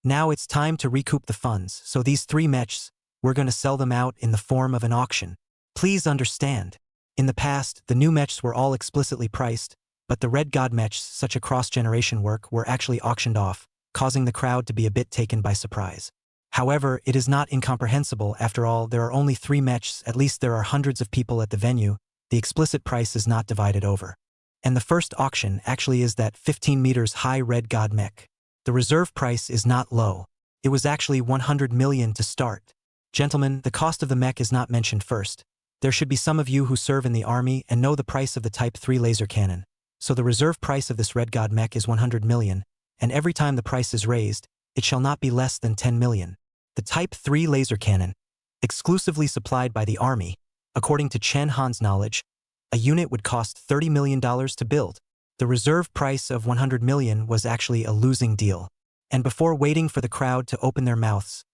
Now it's time to recoup the funds, so these 3 mechs, we're going to sell them out in the form of an auction. Please understand. In the past, the new mechs were all explicitly priced, but the Red God mechs, such a cross-generation work, were actually auctioned off, causing the crowd to be a bit taken by surprise. However, it is not incomprehensible. After all, there are only 3 mechs, at least there are hundreds of people at the venue. The explicit price is not divided over. And the first auction actually is that 15 meters high Red God mech. The reserve price is not low. It was actually 100 million to start. Gentlemen, the cost of the mech is not mentioned first. There should be some of you who serve in the army and know the price of the Type 3 laser cannon. So the reserve price of this Red God mech is 100 million, and every time the price is raised, it shall not be less than 10 million. The Type 3 laser cannon, exclusively supplied by the army, according to Chen Han's knowledge, a unit would cost $30 million to build. The reserve price of 100 million was actually a losing deal. And before waiting for the crowd to open their mouths,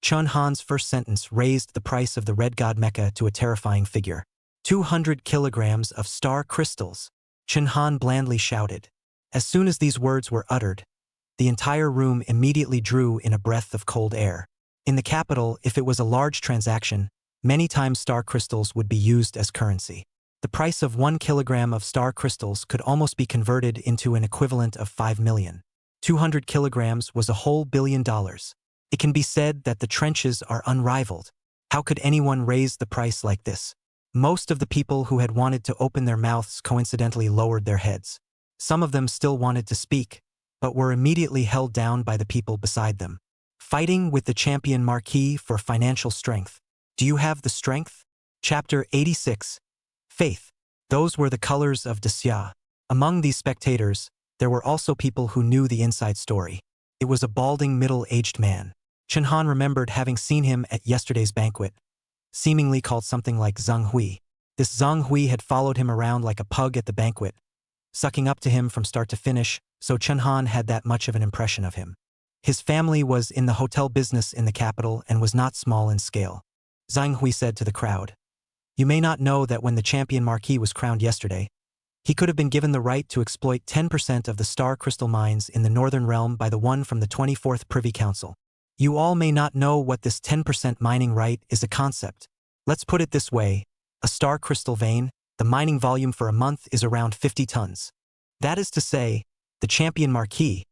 Chun Han's first sentence raised the price of the Red God Mecha to a terrifying figure. 200 kilograms of star crystals, Chun Han blandly shouted. As soon as these words were uttered, the entire room immediately drew in a breath of cold air. In the capital, if it was a large transaction, many times star crystals would be used as currency. The price of 1 kilogram of star crystals could almost be converted into an equivalent of 5 million. 200 kilograms was a whole $1 billion. It can be said that the trenches are unrivaled. How could anyone raise the price like this? Most of the people who had wanted to open their mouths coincidentally lowered their heads. Some of them still wanted to speak, but were immediately held down by the people beside them. Fighting with the champion Marquee for financial strength. Do you have the strength? Chapter 86. Faith. Those were the colors of Daxia. Among these spectators, there were also people who knew the inside story. It was a balding middle-aged man. Chun Han remembered having seen him at yesterday's banquet, seemingly called something like Zhang Hui. This Zhang Hui had followed him around like a pug at the banquet, sucking up to him from start to finish, so Chun Han had that much of an impression of him. His family was in the hotel business in the capital and was not small in scale. Zhang Hui said to the crowd, "You may not know that when the champion Marquee was crowned yesterday, he could have been given the right to exploit 10% of the star crystal mines in the Northern Realm by the one from the 24th Privy Council. You all may not know what this 10% mining right is a concept. Let's put it this way, a star crystal vein, the mining volume for a month is around 50 tons. That is to say, the champion Marquee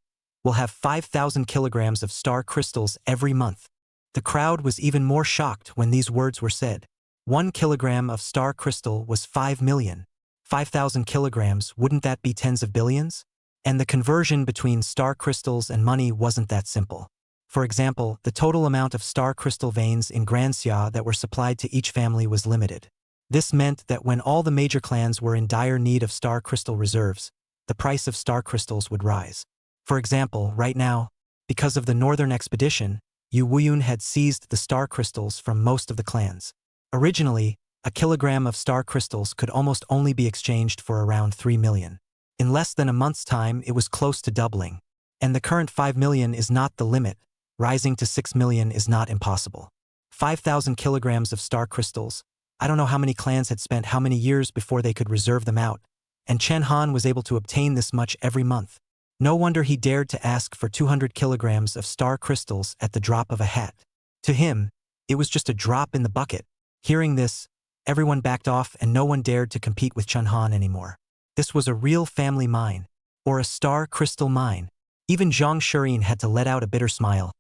will have 5,000 kilograms of star crystals every month." The crowd was even more shocked when these words were said. 1 kilogram of star crystal was 5 million. 5,000 kilograms, wouldn't that be tens of billions? And the conversion between star crystals and money wasn't that simple. For example, the total amount of star crystal veins in Granxia that were supplied to each family was limited. This meant that when all the major clans were in dire need of star crystal reserves, the price of star crystals would rise. For example, right now, because of the northern expedition, Yu Wuyun had seized the star crystals from most of the clans. Originally, a kilogram of star crystals could almost only be exchanged for around 3 million. In less than a month's time, it was close to doubling. And the current 5 million is not the limit. Rising to 6 million is not impossible. 5,000 kilograms of star crystals. I don't know how many clans had spent how many years before they could reserve them out, and Chen Han was able to obtain this much every month. No wonder he dared to ask for 200 kilograms of star crystals at the drop of a hat. To him, it was just a drop in the bucket. Hearing this, everyone backed off and no one dared to compete with Chen Han anymore. This was a real family mine, or a star crystal mine. Even Zhang Shirin had to let out a bitter smile.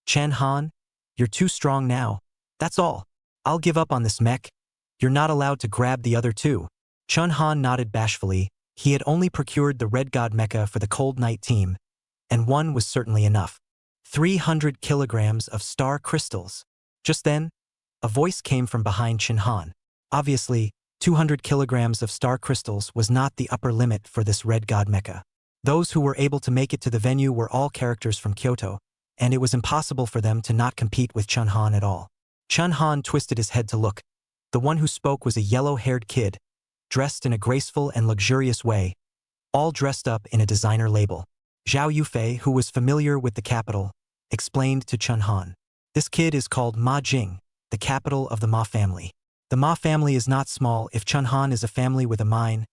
Chen Han, you're too strong now. That's all. I'll give up on this mech. You're not allowed to grab the other two. Chen Han nodded bashfully. He had only procured the Red God mecha for the Cold Knight team, and one was certainly enough. 300 kilograms of star crystals. Just then, a voice came from behind Chen Han. Obviously, 200 kilograms of star crystals was not the upper limit for this Red God mecha. Those who were able to make it to the venue were all characters from Kyoto, and it was impossible for them to not compete with Chen Han at all. Chen Han twisted his head to look. The one who spoke was a yellow-haired kid, dressed in a graceful and luxurious way, all dressed up in a designer label. Zhao Yufei, who was familiar with the capital, explained to Chen Han. This kid is called Ma Jing, the capital of the Ma family. The Ma family is not small. If Chen Han is a family with a mine,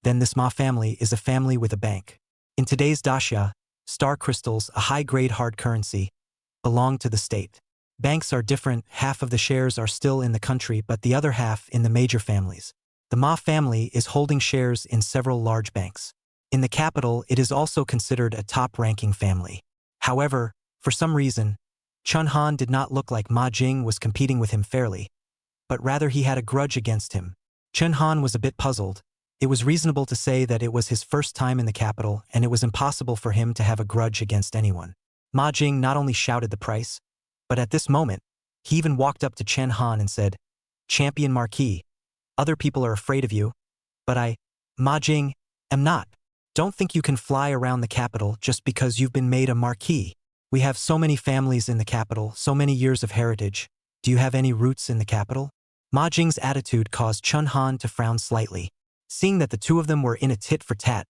then this Ma family is a family with a bank. In today's daxia, star crystals, a high-grade hard currency, belong to the state. Banks are different. Half of the shares are still in the country, but the other half in the major families. The Ma family is holding shares in several large banks. In the capital, it is also considered a top-ranking family. However, for some reason, Chen Han did not look like Ma Jing was competing with him fairly, but rather he had a grudge against him. Chen Han was a bit puzzled. It was reasonable to say that it was his first time in the capital, and it was impossible for him to have a grudge against anyone. Ma Jing not only shouted the price, but at this moment, he even walked up to Chen Han and said, "Champion Marquee, other people are afraid of you, but I, Ma Jing, am not. Don't think you can fly around the capital just because you've been made a marquee. We have so many families in the capital, so many years of heritage. Do you have any roots in the capital?" Ma Jing's attitude caused Chen Han to frown slightly. Seeing that the two of them were in a tit-for-tat,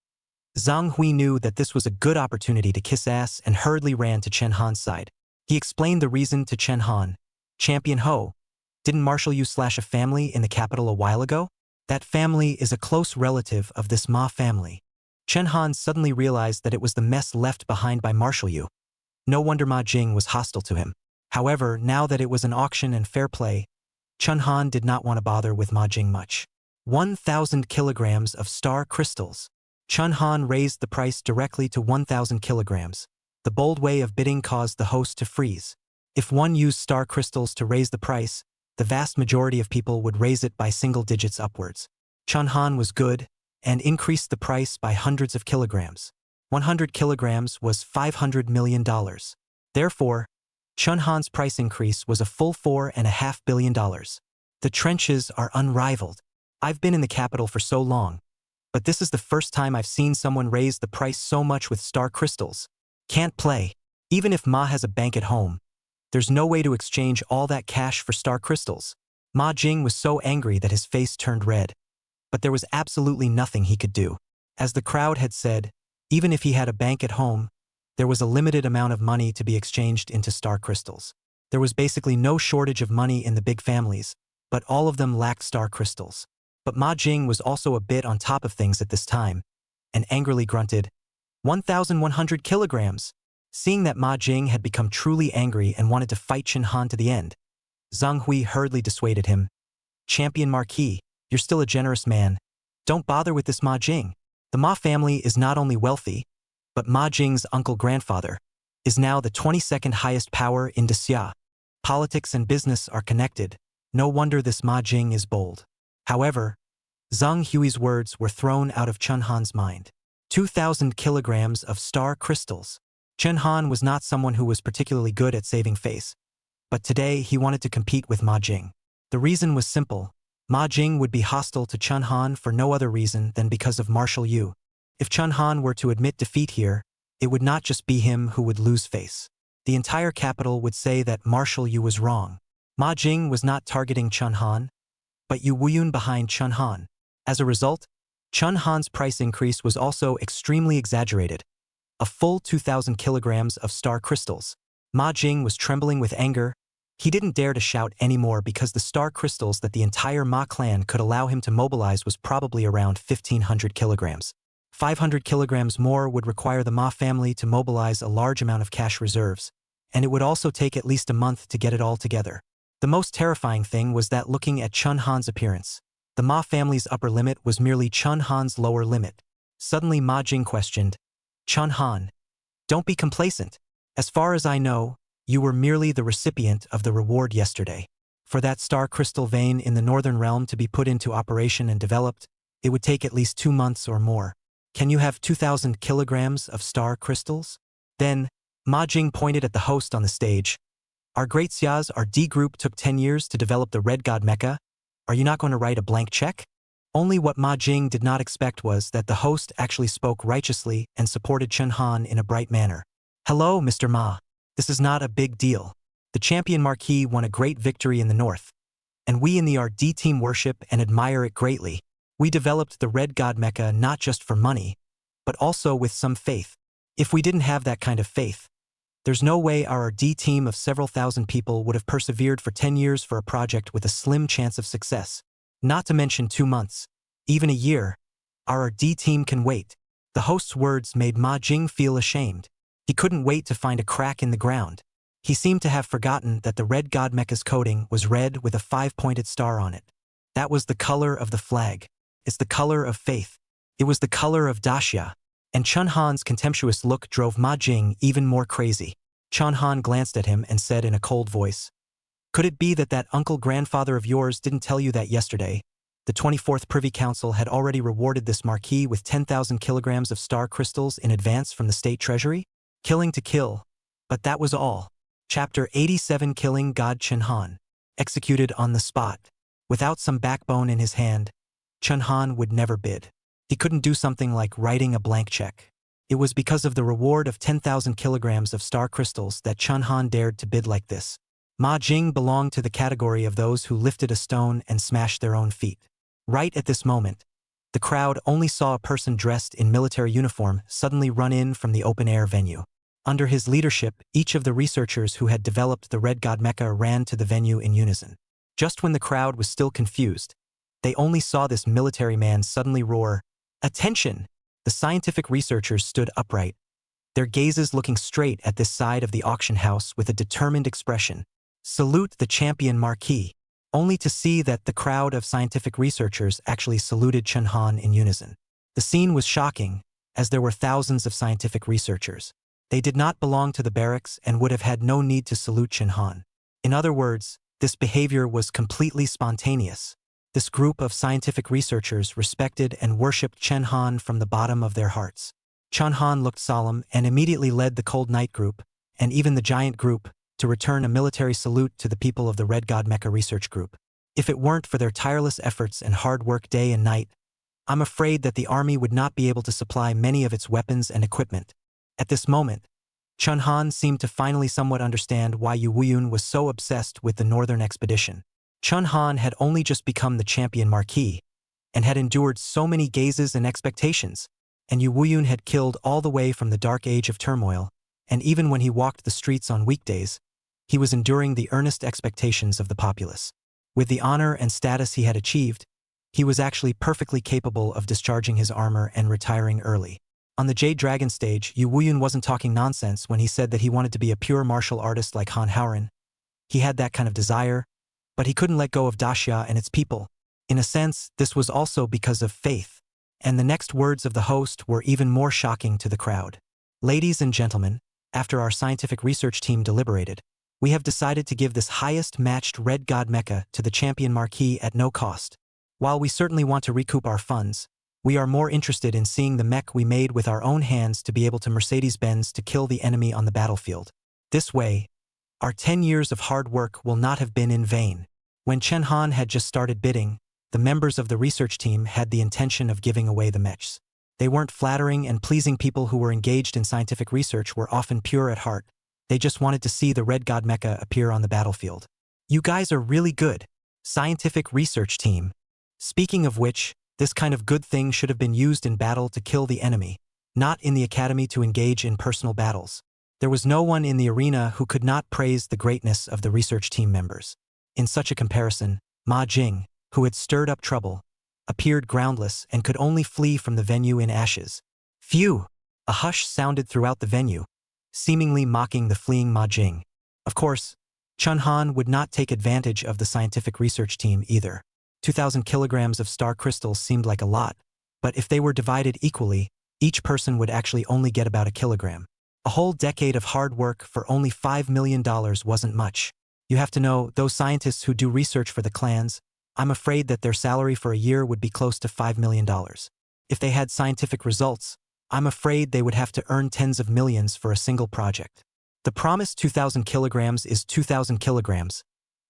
Zhang Hui knew that this was a good opportunity to kiss ass and hurriedly ran to Chen Han's side. He explained the reason to Chen Han. "Champion Ho, didn't Marshal you slash a family in the capital a while ago? That family is a close relative of this Ma family." Chen Han suddenly realized that it was the mess left behind by Marshal Yu. No wonder Ma Jing was hostile to him. However, now that it was an auction and fair play, Chen Han did not want to bother with Ma Jing much. 1,000 kilograms of star crystals. Chen Han raised the price directly to 1,000 kilograms. The bold way of bidding caused the host to freeze. If one used star crystals to raise the price, the vast majority of people would raise it by single digits upwards. Chen Han was good and increased the price by hundreds of kilograms. 100 kilograms was $500 million. Therefore, Chen Han's price increase was a full $4.5 billion. The trenches are unrivaled. I've been in the capital for so long, but this is the first time I've seen someone raise the price so much with star crystals. Can't play. Even if Ma has a bank at home, there's no way to exchange all that cash for star crystals. Ma Jing was so angry that his face turned red, but there was absolutely nothing he could do. As the crowd had said, even if he had a bank at home, there was a limited amount of money to be exchanged into star crystals. There was basically no shortage of money in the big families, but all of them lacked star crystals. But Ma Jing was also a bit on top of things at this time, and angrily grunted, 1,100 kilograms. Seeing that Ma Jing had become truly angry and wanted to fight Chen Han to the end, Zhang Hui hurriedly dissuaded him. "Champion Marquee, you're still a generous man. Don't bother with this Ma Jing. The Ma family is not only wealthy, but Ma Jing's uncle-grandfather is now the 22nd highest power in Daxia. Politics and business are connected. No wonder this Ma Jing is bold." However, Zhang Hui's words were thrown out of Chen Han's mind. 2,000 kilograms of star crystals. Chen Han was not someone who was particularly good at saving face, but today he wanted to compete with Ma Jing. The reason was simple. Ma Jing would be hostile to Chun Han for no other reason than because of Marshal Yu. If Chun Han were to admit defeat here, it would not just be him who would lose face. The entire capital would say that Marshal Yu was wrong. Ma Jing was not targeting Chun Han, but Yu Wuyun behind Chun Han. As a result, Chun Han's price increase was also extremely exaggerated. A full 2,000 kilograms of star crystals. Ma Jing was trembling with anger. He didn't dare to shout anymore because the star crystals that the entire Ma clan could allow him to mobilize was probably around 1,500 kilograms. 500 kilograms more would require the Ma family to mobilize a large amount of cash reserves, and it would also take at least a month to get it all together. The most terrifying thing was that looking at Chun Han's appearance, the Ma family's upper limit was merely Chun Han's lower limit. Suddenly Ma Jing questioned, "Chun Han, don't be complacent. As far as I know, you were merely the recipient of the reward yesterday. For that star crystal vein in the northern realm to be put into operation and developed, it would take at least 2 months or more. Can you have 2,000 kilograms of star crystals?" Then, Ma Jing pointed at the host on the stage. "Our great Xia's, our D group took 10 years to develop the Red God Mecha. Are you not going to write a blank check?" Only what Ma Jing did not expect was that the host actually spoke righteously and supported Chun Han in a bright manner. "Hello, Mr. Ma. This is not a big deal. The champion Marquee won a great victory in the north, and we in the RD team worship and admire it greatly. We developed the Red God Mecha not just for money, but also with some faith. If we didn't have that kind of faith, there's no way our RD team of several thousand people would have persevered for 10 years for a project with a slim chance of success. Not to mention 2 months, even a year. Our RD team can wait." The host's words made Ma Jing feel ashamed. He couldn't wait to find a crack in the ground. He seemed to have forgotten that the Red God Mecha's coating was red with a 5-pointed star on it. That was the color of the flag. It's the color of faith. It was the color of Daxia. And Chun Han's contemptuous look drove Ma Jing even more crazy. Chun Han glanced at him and said in a cold voice, "Could it be that uncle-grandfather of yours didn't tell you that yesterday? The 24th Privy Council had already rewarded this Marquee with 10,000 kilograms of star crystals in advance from the state treasury? Killing to kill. But that was all." Chapter 87 Killing God Chun Han. Executed on the spot. Without some backbone in his hand, Chun Han would never bid. He couldn't do something like writing a blank check. It was because of the reward of 10,000 kilograms of star crystals that Chun Han dared to bid like this. Ma Jing belonged to the category of those who lifted a stone and smashed their own feet. Right at this moment, the crowd only saw a person dressed in military uniform suddenly run in from the open-air venue. Under his leadership, each of the researchers who had developed the Red God Mecha ran to the venue in unison. Just when the crowd was still confused, they only saw this military man suddenly roar, "Attention!" The scientific researchers stood upright, their gazes looking straight at this side of the auction house with a determined expression. "Salute the champion Marquee," only to see that the crowd of scientific researchers actually saluted Chun Han in unison. The scene was shocking, as there were thousands of scientific researchers. They did not belong to the barracks and would have had no need to salute Chun Han. In other words, this behavior was completely spontaneous. This group of scientific researchers respected and worshipped Chun Han from the bottom of their hearts. Chun Han looked solemn and immediately led the Cold Knight group, and even the Giant group, to return a military salute to the people of the Red God Mecha Research Group. If it weren't for their tireless efforts and hard work day and night, I'm afraid that the army would not be able to supply many of its weapons and equipment. At this moment, Chun Han seemed to finally somewhat understand why Yu Wuyun was so obsessed with the northern expedition. Chun Han had only just become the champion Marquee, and had endured so many gazes and expectations, and Yu Wuyun had killed all the way from the dark age of turmoil, and even when he walked the streets on weekdays, he was enduring the earnest expectations of the populace. With the honor and status he had achieved, he was actually perfectly capable of discharging his armor and retiring early. On the Jade Dragon stage, Yu Wuyun wasn't talking nonsense when he said that he wanted to be a pure martial artist like Han Haoren. He had that kind of desire, but he couldn't let go of Daxia and its people. In a sense, this was also because of faith. And the next words of the host were even more shocking to the crowd. "Ladies and gentlemen, after our scientific research team deliberated, we have decided to give this highest matched Red God Mecha to the champion Marquee at no cost. While we certainly want to recoup our funds, we are more interested in seeing the mech we made with our own hands to be able to Mercedes-Benz to kill the enemy on the battlefield. This way, our 10 years of hard work will not have been in vain." When Chun Han had just started bidding, the members of the research team had the intention of giving away the mechs. They weren't flattering and pleasing. People who were engaged in scientific research were often pure at heart. They just wanted to see the Red God mecha appear on the battlefield. You guys are really good. Scientific research team. Speaking of which, this kind of good thing should have been used in battle to kill the enemy, not in the academy to engage in personal battles. There was no one in the arena who could not praise the greatness of the research team members. In such a comparison, Ma Jing, who had stirred up trouble, appeared groundless and could only flee from the venue in ashes. Phew! A hush sounded throughout the venue, seemingly mocking the fleeing Ma Jing. Of course, Chun Han would not take advantage of the scientific research team either. 2,000 kilograms of star crystals seemed like a lot, but if they were divided equally, each person would actually only get about a kilogram. A whole decade of hard work for only $5 million wasn't much. You have to know, those scientists who do research for the clans, I'm afraid that their salary for a year would be close to $5 million. If they had scientific results, I'm afraid they would have to earn tens of millions for a single project. The promised 2,000 kilograms is 2,000 kilograms.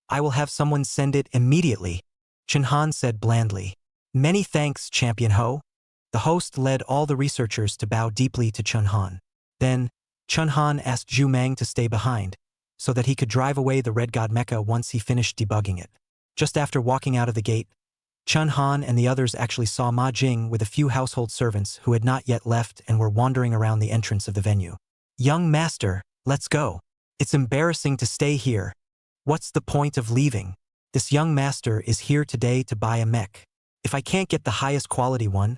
I will have someone send it immediately, Chun Han said blandly. Many thanks, Champion Ho. The host led all the researchers to bow deeply to Chun Han. Then, Chun Han asked Zhu Mang to stay behind, so that he could drive away the Red God mecha once he finished debugging it. Just after walking out of the gate, Chun Han and the others actually saw Ma Jing with a few household servants who had not yet left and were wandering around the entrance of the venue. Young master, let's go. It's embarrassing to stay here. What's the point of leaving? This young master is here today to buy a mech. If I can't get the highest quality one,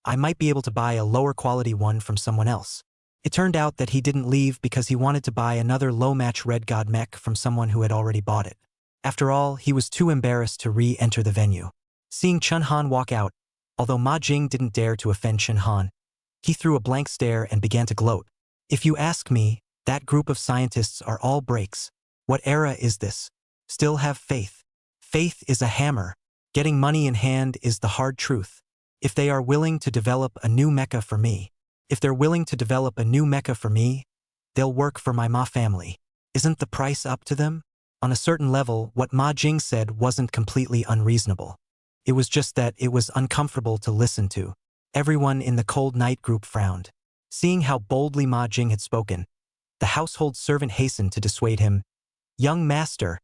I might be able to buy a lower quality one from someone else. It turned out that he didn't leave because he wanted to buy another low-match Red God mech from someone who had already bought it. After all, he was too embarrassed to re-enter the venue. Seeing Chun Han walk out, although Ma Jing didn't dare to offend Chun Han, he threw a blank stare and began to gloat. If you ask me, that group of scientists are all breaks. What era is this? Still have faith. Faith is a hammer. Getting money in hand is the hard truth. If they are willing to develop a new mecha for me, they'll work for my Ma family. Isn't the price up to them? On a certain level, what Ma Jing said wasn't completely unreasonable. It was just that it was uncomfortable to listen to. Everyone in the Cold Night group frowned. Seeing how boldly Ma Jing had spoken, the household servant hastened to dissuade him. Young master,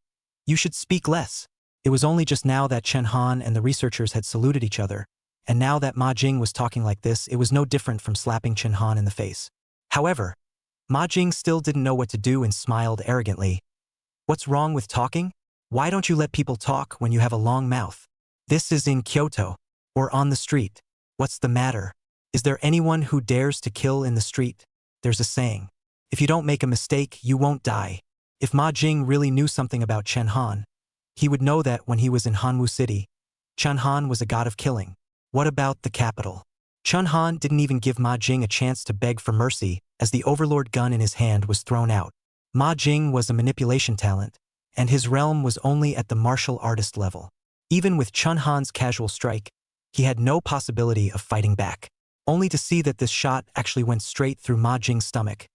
you should speak less. It was only just now that Chun Han and the researchers had saluted each other, and now that Ma Jing was talking like this, it was no different from slapping Chun Han in the face. However, Ma Jing still didn't know what to do and smiled arrogantly. What's wrong with talking? Why don't you let people talk when you have a long mouth? This is in Kyoto, or on the street. What's the matter? Is there anyone who dares to kill in the street? There's a saying. If you don't make a mistake, you won't die. If Ma Jing really knew something about Chun Han, he would know that when he was in Hanwu City, Chun Han was a god of killing. What about the capital? Chun Han didn't even give Ma Jing a chance to beg for mercy as the overlord gun in his hand was thrown out. Ma Jing was a manipulation talent, and his realm was only at the martial artist level. Even with Chun Han's casual strike, he had no possibility of fighting back, only to see that this shot actually went straight through Ma Jing's stomach,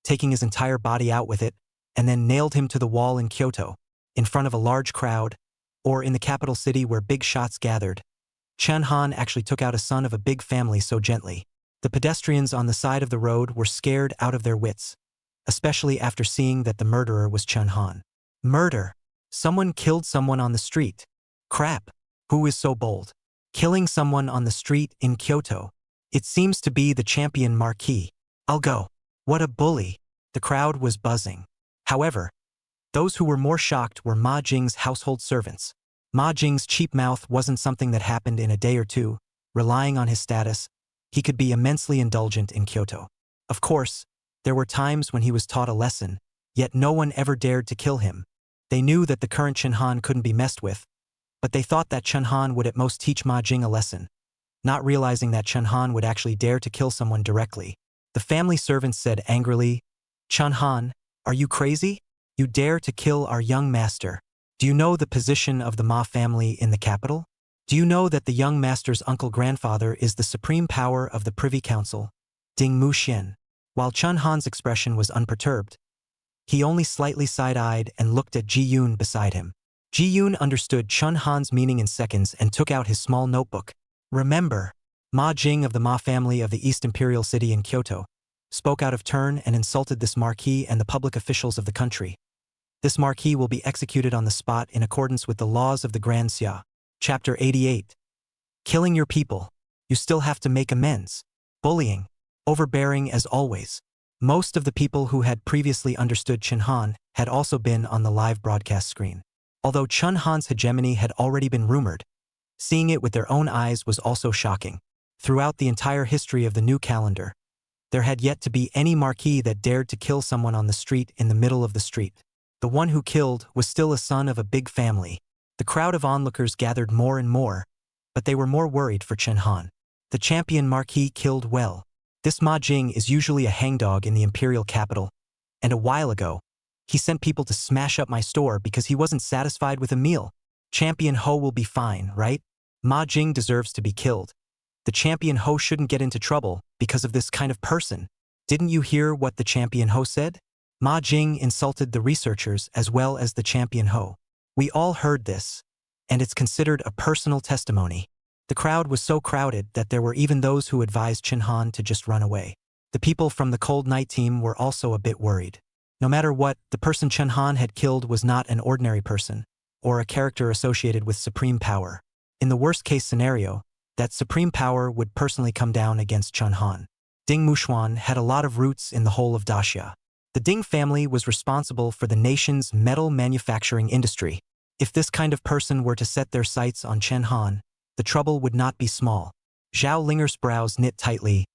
taking his entire body out with it, and then nailed him to the wall in Kyoto, in front of a large crowd, or in the capital city where big shots gathered. Chun Han actually took out a son of a big family so gently. The pedestrians on the side of the road were scared out of their wits, especially after seeing that the murderer was Chun Han. Murder. Someone killed someone on the street. Crap. Who is so bold? Killing someone on the street in Kyoto. It seems to be the champion Marquee. I'll go. What a bully. The crowd was buzzing. However, those who were more shocked were Ma Jing's household servants. Ma Jing's cheap mouth wasn't something that happened in a day or two. Relying on his status, he could be immensely indulgent in Kyoto. Of course, there were times when he was taught a lesson, yet no one ever dared to kill him. They knew that the current Chun Han couldn't be messed with, but they thought that Chun Han would at most teach Ma Jing a lesson, not realizing that Chun Han would actually dare to kill someone directly. The family servants said angrily, Chun Han, are you crazy? You dare to kill our young master. Do you know the position of the Ma family in the capital? Do you know that the young master's uncle-grandfather is the supreme power of the Privy Council, Ding Mu Xian? While Chun Han's expression was unperturbed, he only slightly side-eyed and looked at Ji Yun beside him. Ji-yoon understood Chun Han's meaning in seconds and took out his small notebook. Remember, Ma Jing of the Ma family of the East Imperial City in Kyoto spoke out of turn and insulted this Marquee and the public officials of the country. This Marquee will be executed on the spot in accordance with the laws of the Grand Xia. Chapter 88. Killing your people. You still have to make amends. Bullying. Overbearing as always. Most of the people who had previously understood Chun Han had also been on the live broadcast screen. Although Chun Han's hegemony had already been rumored, seeing it with their own eyes was also shocking. Throughout the entire history of the new calendar, there had yet to be any Marquee that dared to kill someone on the street in the middle of the street. The one who killed was still a son of a big family. The crowd of onlookers gathered more and more, but they were more worried for Chun Han. The champion Marquee killed well. This Ma Jing is usually a hangdog in the imperial capital, and a while ago, he sent people to smash up my store because he wasn't satisfied with a meal. Champion Ho will be fine, right? Ma Jing deserves to be killed. The champion Ho shouldn't get into trouble because of this kind of person. Didn't you hear what the champion Ho said? Ma Jing insulted the researchers as well as the champion Ho. We all heard this, and it's considered a personal testimony. The crowd was so crowded that there were even those who advised Chun Han to just run away. The people from the Cold Night team were also a bit worried. No matter what, the person Chun Han had killed was not an ordinary person, or a character associated with supreme power. In the worst-case scenario, that supreme power would personally come down against Chun Han. Ding Muxuan had a lot of roots in the whole of Daxia. The Ding family was responsible for the nation's metal manufacturing industry. If this kind of person were to set their sights on Chun Han, the trouble would not be small. Zhao Linger's brows knit tightly.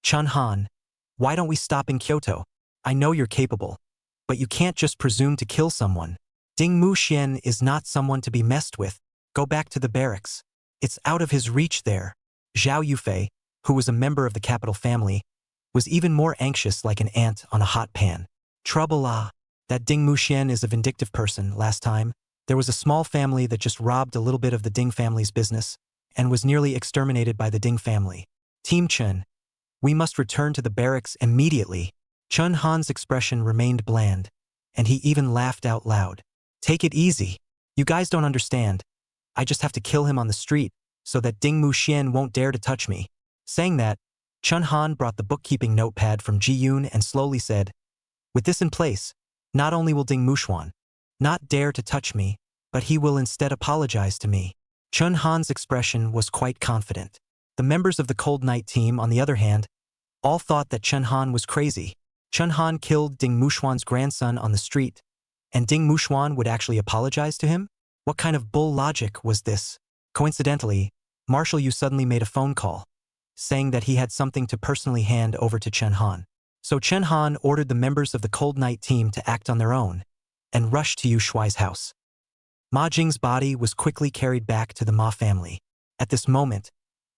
Chun Han, why don't we stop in Kyoto? I know you're capable, but you can't just presume to kill someone. Ding Muxian is not someone to be messed with. Go back to the barracks. It's out of his reach there. Zhao Yufei, who was a member of the capital family, was even more anxious like an ant on a hot pan. Trouble that Ding Muxian is a vindictive person. Last time, there was a small family that just robbed a little bit of the Ding family's business and was nearly exterminated by the Ding family. Team Chun, we must return to the barracks immediately. Chun Han's expression remained bland, and he even laughed out loud. Take it easy. You guys don't understand. I just have to kill him on the street so that Ding Muxian won't dare to touch me. Saying that, Chun Han brought the bookkeeping notepad from Ji-yoon and slowly said, with this in place, not only will Ding Muxuan not dare to touch me, but he will instead apologize to me. Chun Han's expression was quite confident. The members of the Cold Night team, on the other hand, all thought that Chun Han was crazy. Chun Han killed Ding Muxuan's grandson on the street, and Ding Muxuan would actually apologize to him? What kind of bull logic was this? Coincidentally, Marshal Yu suddenly made a phone call, saying that he had something to personally hand over to Chun Han. So Chun Han ordered the members of the Cold Night team to act on their own, and rushed to Yu Shuai's house. Ma Jing's body was quickly carried back to the Ma family. At this moment,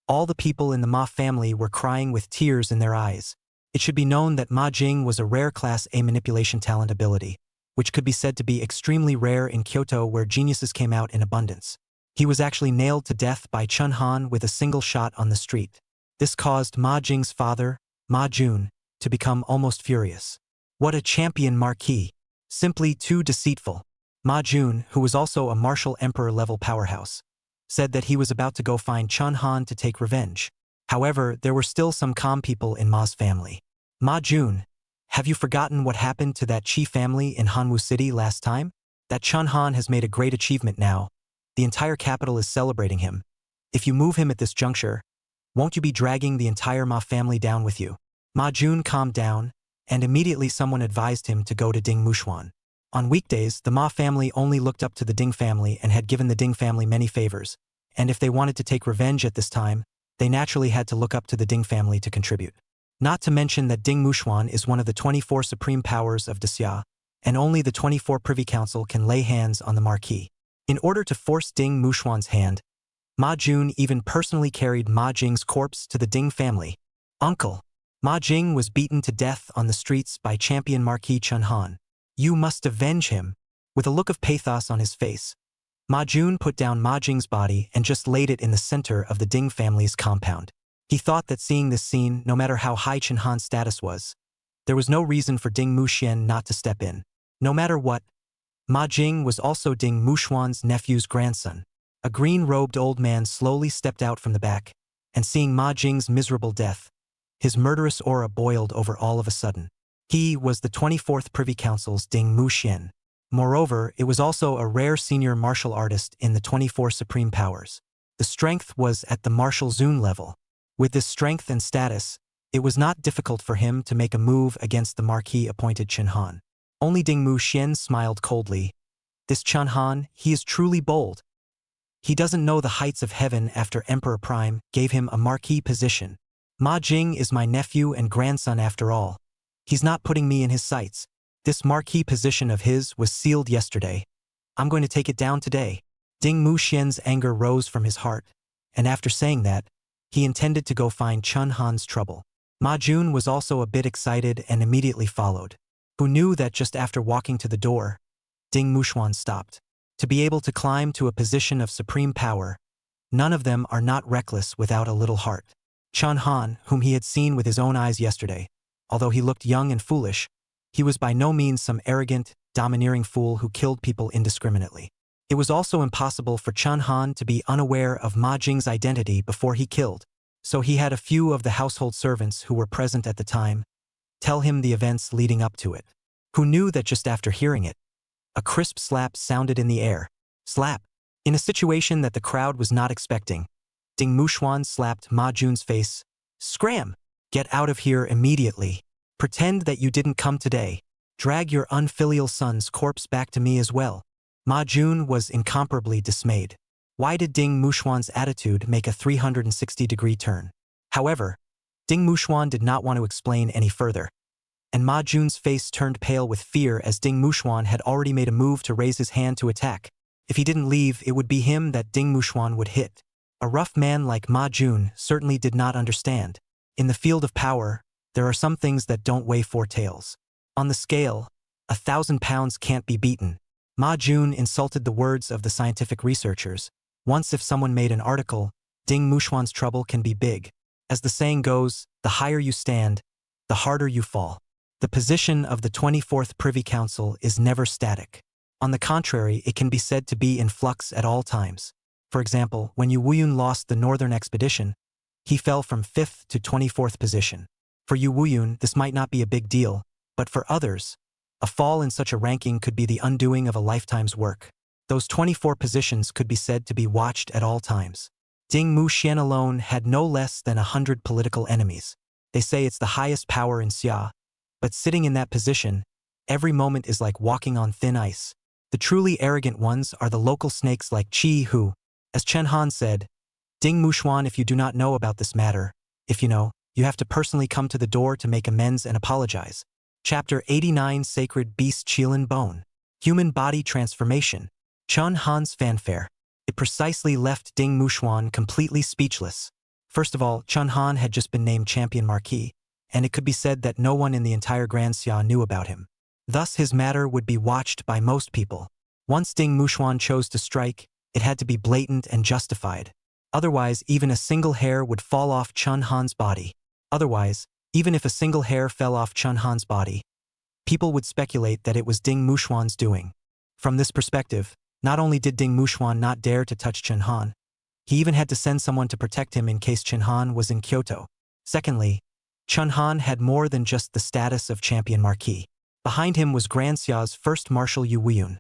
all the people in the Ma family were crying with tears in their eyes. It should be known that Ma Jing was a rare Class A manipulation talent ability, which could be said to be extremely rare in Kyoto where geniuses came out in abundance. He was actually nailed to death by Chun Han with a single shot on the street. This caused Ma Jing's father, Ma Jun, to become almost furious. What a champion Marquee! Simply too deceitful. Ma Jun, who was also a martial emperor-level powerhouse, said that he was about to go find Chun Han to take revenge. However, there were still some calm people in Ma's family. Ma Jun, have you forgotten what happened to that Qi family in Hanwu City last time? That Chun Han has made a great achievement now. The entire capital is celebrating him. If you move him at this juncture, won't you be dragging the entire Ma family down with you? Ma Jun calmed down, and immediately someone advised him to go to Ding Muxuan. On weekdays, the Ma family only looked up to the Ding family and had given the Ding family many favors, and if they wanted to take revenge at this time, they naturally had to look up to the Ding family to contribute. Not to mention that Ding Muxuan is one of the 24 supreme powers of Daxia, and only the 24 Privy Council can lay hands on the Marquee. In order to force Ding Muxuan's hand, Ma Jun even personally carried Ma Jing's corpse to the Ding family. Uncle, Ma Jing was beaten to death on the streets by champion Marquee Chun Han. You must avenge him. With a look of pathos on his face, Ma Jun put down Ma Jing's body and just laid it in the center of the Ding family's compound. He thought that seeing this scene, no matter how high Chun Han's status was, there was no reason for Ding Muxian not to step in. No matter what, Ma Jing was also Ding Muxuan's nephew's grandson. A green-robed old man slowly stepped out from the back, and seeing Ma Jing's miserable death, his murderous aura boiled over all of a sudden. He was the 24th Privy Council's Ding Muxian. Moreover, it was also a rare senior martial artist in the 24 Supreme Powers. The strength was at the martial zone level. With this strength and status, it was not difficult for him to make a move against the Marquee appointed Chen Han. Only Ding Muxian smiled coldly. This Chen Han, he is truly bold. He doesn't know the heights of heaven after Emperor Prime gave him a Marquee position. Ma Jing is my nephew and grandson after all. He's not putting me in his sights. This Marquee position of his was sealed yesterday. I'm going to take it down today. Ding Muxian's anger rose from his heart, and after saying that, he intended to go find Chen Han's trouble. Ma Jun was also a bit excited and immediately followed. Who knew that just after walking to the door, Ding Muxuan stopped. To be able to climb to a position of supreme power, none of them are not reckless without a little heart. Chen Han, whom he had seen with his own eyes yesterday, although he looked young and foolish, he was by no means some arrogant, domineering fool who killed people indiscriminately. It was also impossible for Chen Han to be unaware of Ma Jing's identity before he killed, so he had a few of the household servants who were present at the time tell him the events leading up to it. Who knew that just after hearing it, a crisp slap sounded in the air. Slap. In a situation that the crowd was not expecting, Ding Muxuan slapped Ma Jun's face. Scram! Get out of here immediately. Pretend that you didn't come today. Drag your unfilial son's corpse back to me as well. Ma Jun was incomparably dismayed. Why did Ding Muxuan's attitude make a 360-degree turn? However, Ding Muxuan did not want to explain any further, and Ma Jun's face turned pale with fear as Ding Muxuan had already made a move to raise his hand to attack. If he didn't leave, it would be him that Ding Muxuan would hit. A rough man like Ma Jun certainly did not understand. In the field of power, there are some things that don't weigh four tails. On the scale, 1,000 pounds can't be beaten. Ma Jun insulted the words of the scientific researchers. Once if someone made an article, Ding Muxuan's trouble can be big. As the saying goes, the higher you stand, the harder you fall. The position of the 24th Privy Council is never static. On the contrary, it can be said to be in flux at all times. For example, when Yu Wuyun lost the Northern Expedition, he fell from 5th to 24th position. For Yu Wuyun, this might not be a big deal, but for others, a fall in such a ranking could be the undoing of a lifetime's work. Those 24 positions could be said to be watched at all times. Ding Muxian alone had no less than 100 political enemies. They say it's the highest power in Xia, but sitting in that position, every moment is like walking on thin ice. The truly arrogant ones are the local snakes like Qi who, as Chen Han said, Ding Muxuan, if you do not know about this matter, if you know, you have to personally come to the door to make amends and apologize. Chapter 89 Sacred Beast Chillin Bone. Human Body Transformation. Chen Han's fanfare. It precisely left Ding Muxuan completely speechless. First of all, Chen Han had just been named Champion Marquee, and it could be said that no one in the entire Grand Xia knew about him. Thus his matter would be watched by most people. Once Ding Muxuan chose to strike, it had to be blatant and justified. Otherwise, even a single hair would fall off Chen Han's body. Otherwise, even if a single hair fell off Chen Han's body, people would speculate that it was Ding Muxuan's doing. From this perspective, not only did Ding Muxuan not dare to touch Chen Han, he even had to send someone to protect him in case Chen Han was in Kyoto. Secondly, Chen Han had more than just the status of Champion Marquee. Behind him was Grand Xia's first Marshal Yu Wuyun,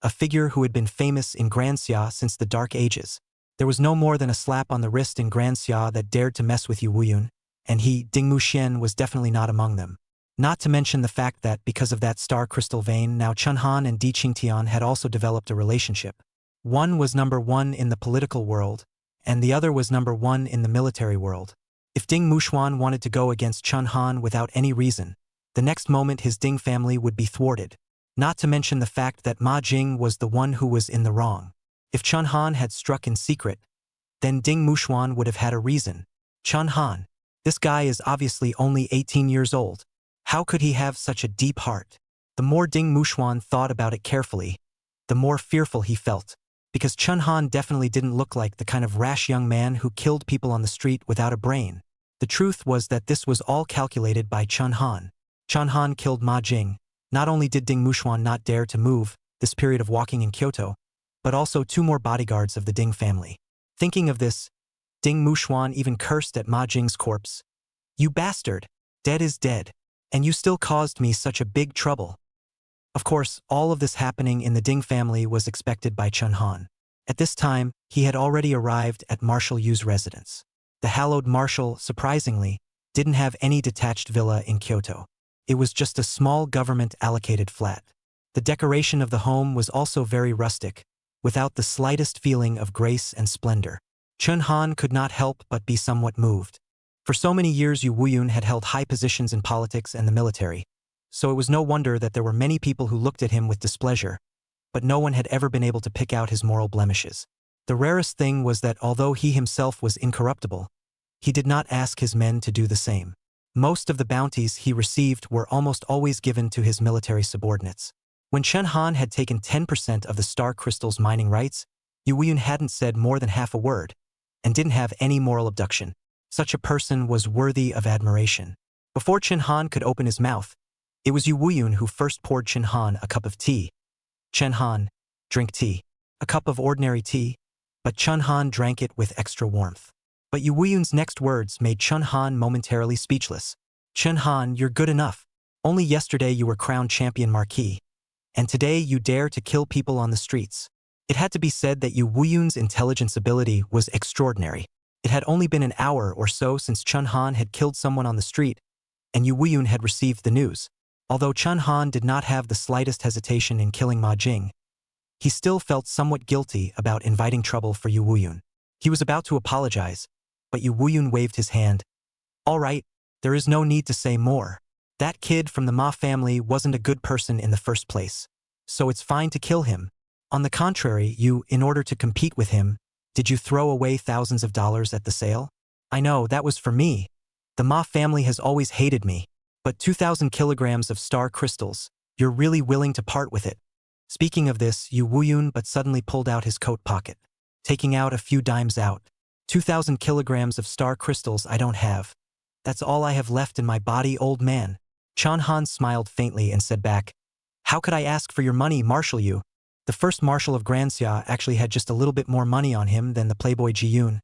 a figure who had been famous in Grand Xia since the Dark Ages. There was no more than a slap on the wrist in Grand Xia that dared to mess with Yu Wuyun, and he, Ding Muxian, was definitely not among them. Not to mention the fact that, because of that star crystal vein, now Chen Han and Di Qingtian had also developed a relationship. One was number one in the political world, and the other was number one in the military world. If Ding Muxuan wanted to go against Chen Han without any reason, the next moment his Ding family would be thwarted. Not to mention the fact that Ma Jing was the one who was in the wrong. If Chen Han had struck in secret, then Ding Muxuan would have had a reason. Chen Han. This guy is obviously only 18 years old. How could he have such a deep heart? The more Ding Muxuan thought about it carefully, the more fearful he felt. Because Chen Han definitely didn't look like the kind of rash young man who killed people on the street without a brain. The truth was that this was all calculated by Chen Han. Chen Han killed Ma Jing. Not only did Ding Muxuan not dare to move, this period of walking in Kyoto, but also 2 more bodyguards of the Ding family. Thinking of this, Ding Muxuan even cursed at Ma Jing's corpse. "You bastard! Dead is dead, and you still caused me such a big trouble." Of course, all of this happening in the Ding family was expected by Chun Han. At this time, he had already arrived at Marshal Yu's residence. The hallowed Marshal, surprisingly, didn't have any detached villa in Kyoto. It was just a small government-allocated flat. The decoration of the home was also very rustic, without the slightest feeling of grace and splendor. Chun Han could not help but be somewhat moved. For so many years Yu Wuyun had held high positions in politics and the military, so it was no wonder that there were many people who looked at him with displeasure, but no one had ever been able to pick out his moral blemishes. The rarest thing was that although he himself was incorruptible, he did not ask his men to do the same. Most of the bounties he received were almost always given to his military subordinates. When Chun Han had taken 10% of the star crystal's mining rights, Yu Wuyun hadn't said more than half a word, and didn't have any moral abduction. Such a person was worthy of admiration. Before Chun Han could open his mouth, it was Yu Wuyun who first poured Chun Han a cup of tea. "Chun Han, drink tea." A cup of ordinary tea, but Chun Han drank it with extra warmth. But Yu Wuyun's next words made Chun Han momentarily speechless. "Chun Han, you're good enough. Only yesterday you were crowned champion Marquee, and today you dare to kill people on the streets." It had to be said that Yu Wuyun's intelligence ability was extraordinary. It had only been an hour or so since Chun Han had killed someone on the street, and Yu Wuyun had received the news. Although Chun Han did not have the slightest hesitation in killing Ma Jing, he still felt somewhat guilty about inviting trouble for Yu Wuyun. He was about to apologize, but Yu Wuyun waved his hand. "All right, there is no need to say more. That kid from the Ma family wasn't a good person in the first place, so it's fine to kill him. On the contrary, in order to compete with him, did you throw away thousands of dollars at the sale? I know, that was for me. The Ma family has always hated me. But 2,000 kilograms of star crystals, you're really willing to part with it." Speaking of this, Yu Wuyun but suddenly pulled out his coat pocket, taking out a few dimes out. 2,000 kilograms of star crystals I don't have. That's all I have left in my body, old man." Chun Han smiled faintly and said back, "How could I ask for your money, Marshal Yu? The first Marshal of Granxia actually had just a little bit more money on him than the playboy Ji-yun.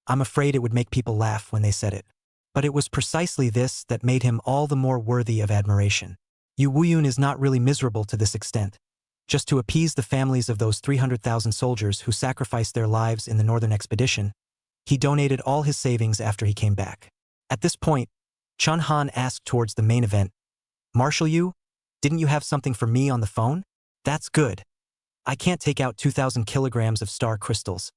I'm afraid it would make people laugh when they said it. But it was precisely this that made him all the more worthy of admiration. Yu Wuyun is not really miserable to this extent. Just to appease the families of those 300,000 soldiers who sacrificed their lives in the northern expedition, he donated all his savings after he came back. At this point, Chun Han asked towards the main event, "Marshal Yu, didn't you have something for me on the phone? That's good. I can't take out 2,000 kilograms of star crystals,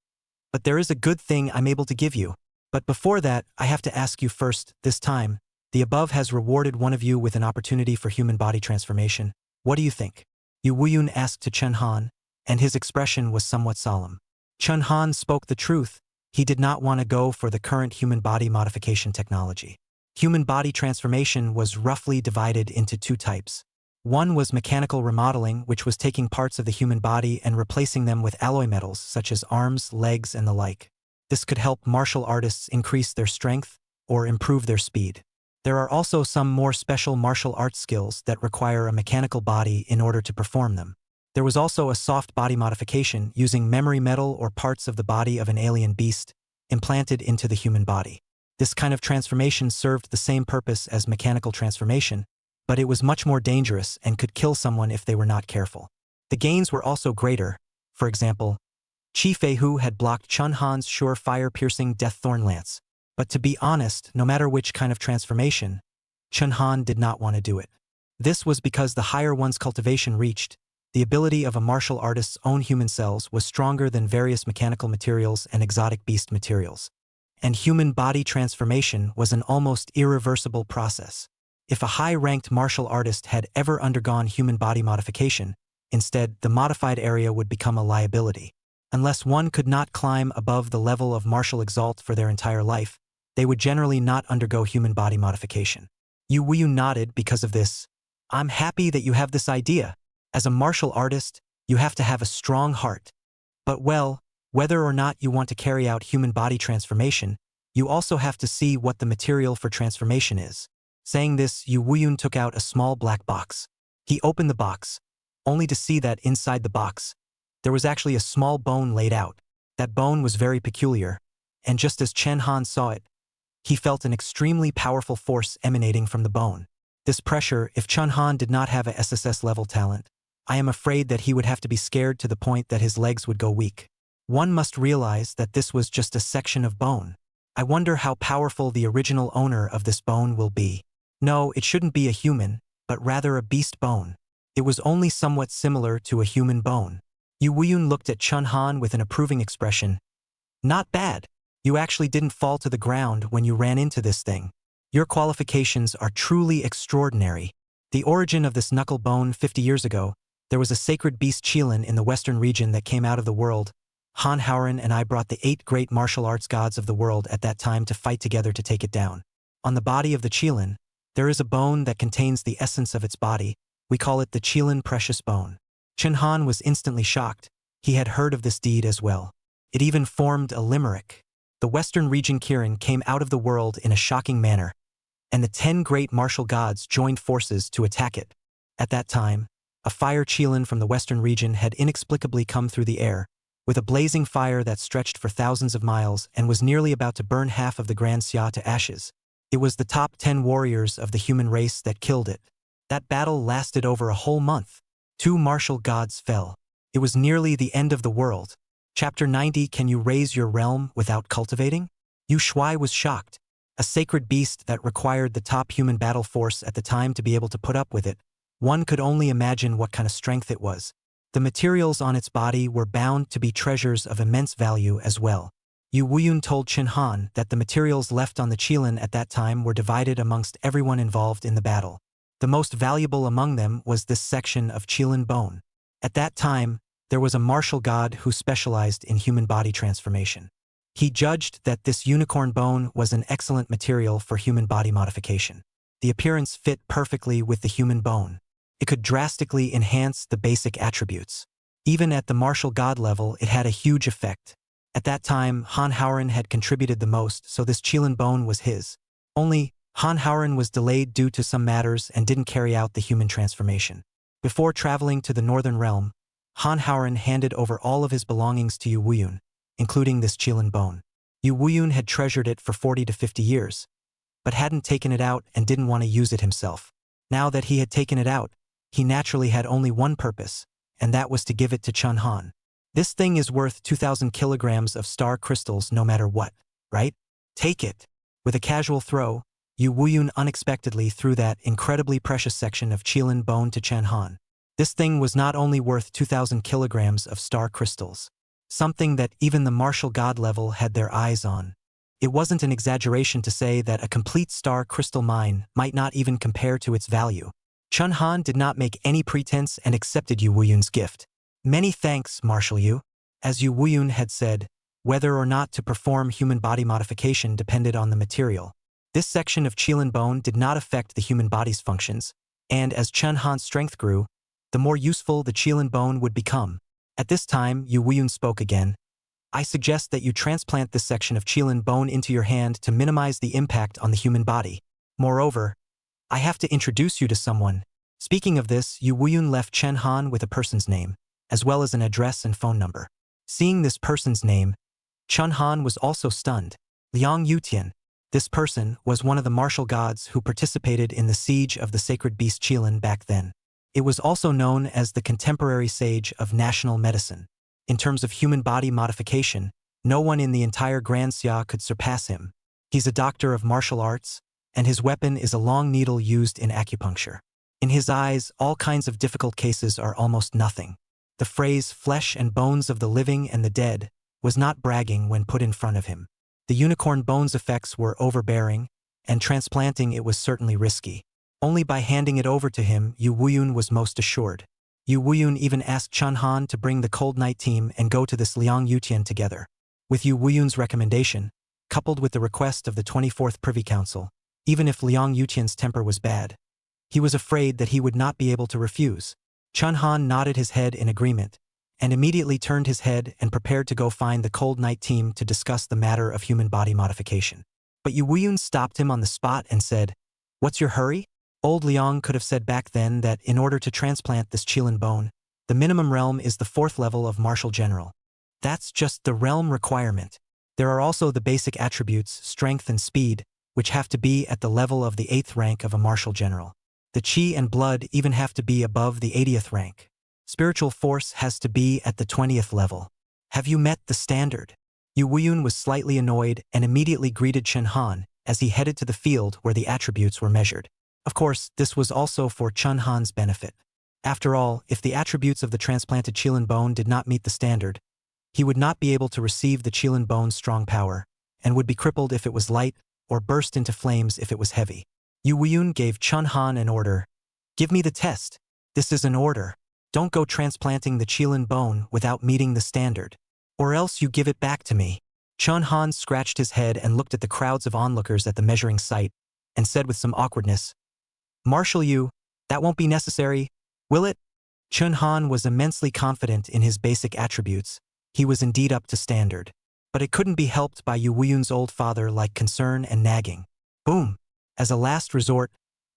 but there is a good thing I'm able to give you. But before that, I have to ask you first, this time, the above has rewarded one of you with an opportunity for human body transformation. What do you think?" Yu Wuyun asked to Chun Han, and his expression was somewhat solemn. Chun Han spoke the truth. He did not want to go for the current human body modification technology. Human body transformation was roughly divided into 2 types. One was mechanical remodeling, which was taking parts of the human body and replacing them with alloy metals such as arms, legs, and the like. This could help martial artists increase their strength or improve their speed. There are also some more special martial arts skills that require a mechanical body in order to perform them. There was also a soft body modification using memory metal or parts of the body of an alien beast implanted into the human body. This kind of transformation served the same purpose as mechanical transformation, but it was much more dangerous and could kill someone if they were not careful. The gains were also greater. For example, Chi Feihu had blocked Chun Han's sure-fire piercing Deaththorn Lance. But to be honest, no matter which kind of transformation, Chun Han did not want to do it. This was because the higher one's cultivation reached, the ability of a martial artist's own human cells was stronger than various mechanical materials and exotic beast materials. And human body transformation was an almost irreversible process. If a high-ranked martial artist had ever undergone human body modification, instead, the modified area would become a liability. Unless one could not climb above the level of martial exalt for their entire life, they would generally not undergo human body modification. Yu Wuyun nodded because of this. "I'm happy that you have this idea. As a martial artist, you have to have a strong heart. But well, whether or not you want to carry out human body transformation, you also have to see what the material for transformation is." Saying this, Yu Wuyun took out a small black box. He opened the box. only to see that inside the box, there was actually a small bone laid out. That bone was very peculiar, and just as Chen Han saw it, he felt an extremely powerful force emanating from the bone. This pressure, if Chen Han did not have a SSS-level talent, I am afraid that he would have to be scared to the point that his legs would go weak. One must realize that this was just a section of bone. I wonder how powerful the original owner of this bone will be. No, it shouldn't be a human, but rather a beast bone. It was only somewhat similar to a human bone. Yu Wuyun looked at Chen Han with an approving expression. Not bad. You actually didn't fall to the ground when you ran into this thing. Your qualifications are truly extraordinary. The origin of this knuckle bone 50 years ago, there was a sacred beast Chillin in the western region that came out of the world. Han Howren and I brought the 8 great martial arts gods of the world at that time to fight together to take it down. On the body of the Chillin, there is a bone that contains the essence of its body. We call it the Chillin precious bone. Chen Han was instantly shocked. He had heard of this deed as well. It even formed a limerick. The western region Kirin came out of the world in a shocking manner, and the 10 great martial gods joined forces to attack it. At that time, a fire Chillin from the western region had inexplicably come through the air, with a blazing fire that stretched for thousands of miles and was nearly about to burn half of the Grand Xia to ashes. It was the top 10 warriors of the human race that killed it. That battle lasted over a whole month. 2 martial gods fell. It was nearly the end of the world. Chapter 90. Can you raise your realm without cultivating? Yu Shuai was shocked. A sacred beast that required the top human battle force at the time to be able to put up with it. One could only imagine what kind of strength it was. The materials on its body were bound to be treasures of immense value as well. Yu Wuyun told Chen Han that the materials left on the Chillin at that time were divided amongst everyone involved in the battle. The most valuable among them was this section of Chillin bone. At that time, there was a martial god who specialized in human body transformation. He judged that this unicorn bone was an excellent material for human body modification. The appearance fit perfectly with the human bone. It could drastically enhance the basic attributes. Even at the martial god level, it had a huge effect. At that time, Han Howren had contributed the most, so this Chillin bone was his. Only, Han Howren was delayed due to some matters and didn't carry out the human transformation. Before traveling to the Northern Realm, Han Howren handed over all of his belongings to Yu Wuyun, including this Chillin bone. Yu Wuyun had treasured it for 40 to 50 years, but hadn't taken it out and didn't want to use it himself. Now that he had taken it out, he naturally had only one purpose, and that was to give it to Chen Han. This thing is worth 2,000 kilograms of star crystals no matter what, right? Take it. With a casual throw, Yu Wuyun unexpectedly threw that incredibly precious section of Chillin bone to Chen Han. This thing was not only worth 2,000 kilograms of star crystals, something that even the martial god level had their eyes on. It wasn't an exaggeration to say that a complete star crystal mine might not even compare to its value. Chen Han did not make any pretense and accepted Yu Wuyun's gift. Many thanks, Marshal Yu. As Yu Wuyun had said, whether or not to perform human body modification depended on the material. This section of Chillin bone did not affect the human body's functions, and as Chen Han's strength grew, the more useful the Chillin bone would become. At this time, Yu Wuyun spoke again. I suggest that you transplant this section of Chillin bone into your hand to minimize the impact on the human body. Moreover, I have to introduce you to someone. Speaking of this, Yu Wuyun left Chen Han with a person's name, as well as an address and phone number. Seeing this person's name, Chen Han was also stunned. Liang Yutian. This person was one of the martial gods who participated in the siege of the sacred beast Chillin back then. It was also known as the contemporary sage of national medicine. In terms of human body modification, no one in the entire Grand Xia could surpass him. He's a doctor of martial arts, and his weapon is a long needle used in acupuncture. In his eyes, all kinds of difficult cases are almost nothing. The phrase flesh and bones of the living and the dead was not bragging when put in front of him. The unicorn bone's effects were overbearing, and transplanting it was certainly risky. Only by handing it over to him, Yu Wuyun was most assured. Yu Wuyun even asked Chen Han to bring the Cold Night team and go to this Liang Yutian together. With Yu Wuyun's recommendation, coupled with the request of the 24th Privy Council, even if Liang Yutian's temper was bad, he was afraid that he would not be able to refuse. Chen Han nodded his head in agreement, and immediately turned his head and prepared to go find the Cold Night team to discuss the matter of human body modification. But Yu Wuyun stopped him on the spot and said, "What's your hurry?" Old Liang could have said back then that in order to transplant this Chillin bone, The minimum realm is the 4th level of martial general. That's just the realm requirement. There are also the basic attributes, strength and speed, which have to be at the level of the 8th rank of a martial general. The chi and blood even have to be above the 80th rank. Spiritual force has to be at the 20th level. Have you met the standard? Yu Wuyun was slightly annoyed and immediately greeted Chen Han as he headed to the field where the attributes were measured. Of course, this was also for Chen Han's benefit. After all, if the attributes of the transplanted Chillin bone did not meet the standard, he would not be able to receive the Chillin bone's strong power, and would be crippled if it was light, or burst into flames if it was heavy. Yu Wuyun gave Chen Han an order. Give me the test. This is an order. Don't go transplanting the Chillin bone without meeting the standard. Or else you give it back to me. Chen Han scratched his head and looked at the crowds of onlookers at the measuring site, and said with some awkwardness, Marshal Yu, that won't be necessary, will it? Chen Han was immensely confident in his basic attributes. He was indeed up to standard. But it couldn't be helped by Yu Wuyun's old father like concern and nagging. Boom! As a last resort,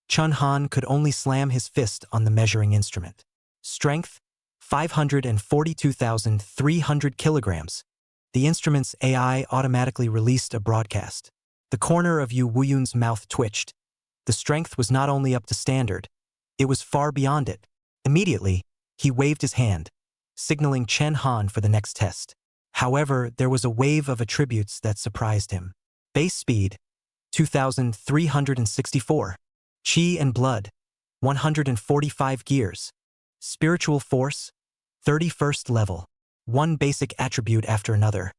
Chen Han could only slam his fist on the measuring instrument. Strength, 542,300 kilograms. The instrument's AI automatically released a broadcast. The corner of Yu Wuyun's mouth twitched. The strength was not only up to standard, it was far beyond it. Immediately, he waved his hand, signaling Chen Han for the next test. However, there was a wave of attributes that surprised him. Base speed, 2,364. Chi and blood, 145 gears. Spiritual force, 31st level. One basic attribute after another.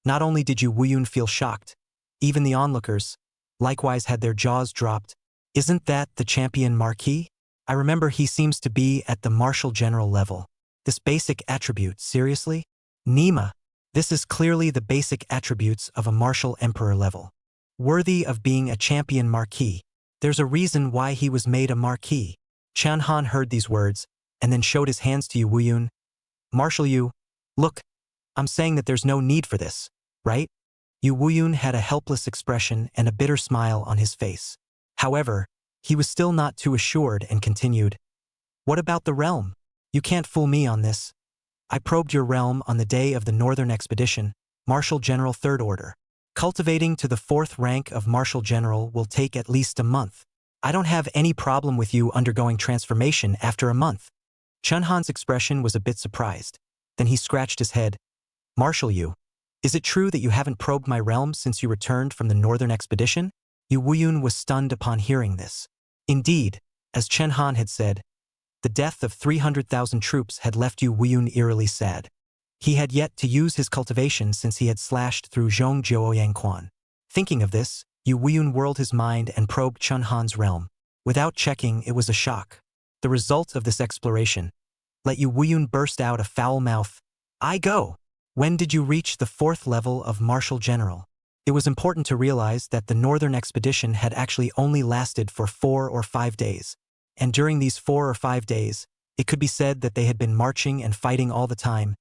Not only did Yu Wuyun feel shocked, even the onlookers, likewise had their jaws dropped. Isn't that the champion Marquee? I remember he seems to be at the martial general level. This basic attribute, seriously? Nima. This is clearly the basic attributes of a martial emperor level. Worthy of being a champion Marquee. There's a reason why he was made a Marquee. Chen Han heard these words, and then showed his hands to Yu Wuyun. Marshal Yu, look, I'm saying that there's no need for this, right? Yu Wuyun had a helpless expression and a bitter smile on his face. However, he was still not too assured and continued. What about the realm? You can't fool me on this. I probed your realm on the day of the Northern Expedition, Marshal General 3rd Order. Cultivating to the 4th rank of Marshal General will take at least a month. I don't have any problem with you undergoing transformation after a month. Chen Han's expression was a bit surprised. Then he scratched his head. Marshal Yu, is it true that you haven't probed my realm since you returned from the Northern Expedition? Yu Wuyun was stunned upon hearing this. Indeed, as Chen Han had said, the death of 300,000 troops had left Yu Wuyun eerily sad. He had yet to use his cultivation since he had slashed through Zhong Jiaoyang Quan. Thinking of this, Yu Wuyun whirled his mind and probed Chen Han's realm. Without checking, it was a shock. The result of this exploration let Yu Wuyun burst out a foul mouth. I go! When did you reach the 4th level of Marshal General? It was important to realize that the Northern Expedition had actually only lasted for 4 or 5 days. And during these 4 or 5 days, it could be said that they had been marching and fighting all the time.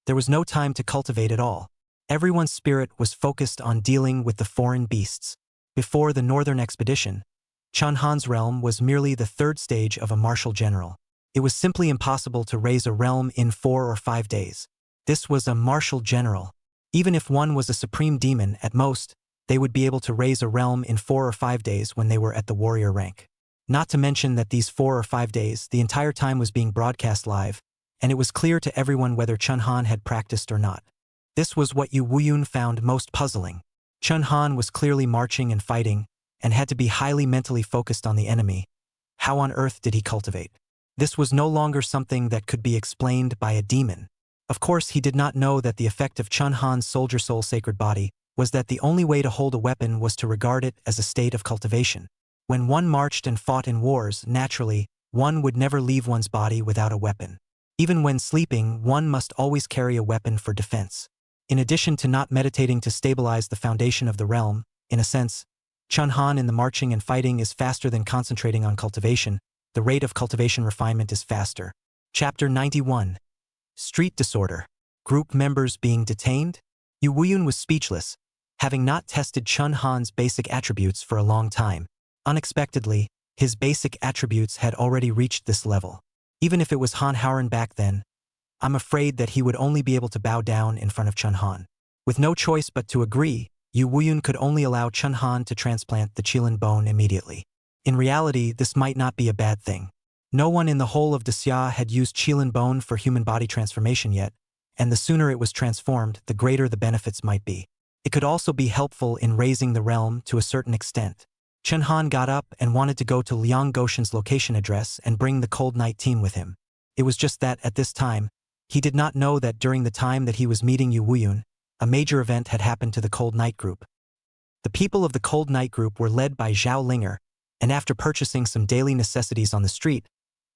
There was no time to cultivate at all. Everyone's spirit was focused on dealing with the foreign beasts. Before the Northern Expedition, Chen Han's realm was merely the 3rd stage of a martial general. It was simply impossible to raise a realm in 4 or 5 days. This was a martial general. Even if one was a supreme demon, at most, they would be able to raise a realm in 4 or 5 days when they were at the warrior rank. Not to mention that these 4 or 5 days, the entire time was being broadcast live, and it was clear to everyone whether Chen Han had practiced or not. This was what Yu Wuyun found most puzzling. Chen Han was clearly marching and fighting, and had to be highly mentally focused on the enemy. How on earth did he cultivate? This was no longer something that could be explained by a demon. Of course, he did not know that the effect of Chen Han's soldier soul sacred body was that the only way to hold a weapon was to regard it as a state of cultivation. When one marched and fought in wars, naturally, one would never leave one's body without a weapon. Even when sleeping, one must always carry a weapon for defense. In addition to not meditating to stabilize the foundation of the realm, in a sense, Chen Han in the marching and fighting is faster than concentrating on cultivation. The rate of cultivation refinement is faster. Chapter 91. Street disorder. Group members being detained? Yu Wuyun was speechless, having not tested Chen Han's basic attributes for a long time. Unexpectedly, his basic attributes had already reached this level. Even if it was Han Howren back then, I'm afraid that he would only be able to bow down in front of Chun Han. With no choice but to agree, Yu Wuyun could only allow Chun Han to transplant the Chillin bone immediately. In reality, this might not be a bad thing. No one in the whole of Xia had used Chillin bone for human body transformation yet, and the sooner it was transformed, the greater the benefits might be. It could also be helpful in raising the realm to a certain extent. Chun Han got up and wanted to go to Liang Goshen's location address and bring the Cold Night team with him. It was just that, at this time, he did not know that during the time that he was meeting Yu Wuyun, a major event had happened to the Cold Night group. The people of the Cold Night group were led by Zhao Linger, and after purchasing some daily necessities on the street,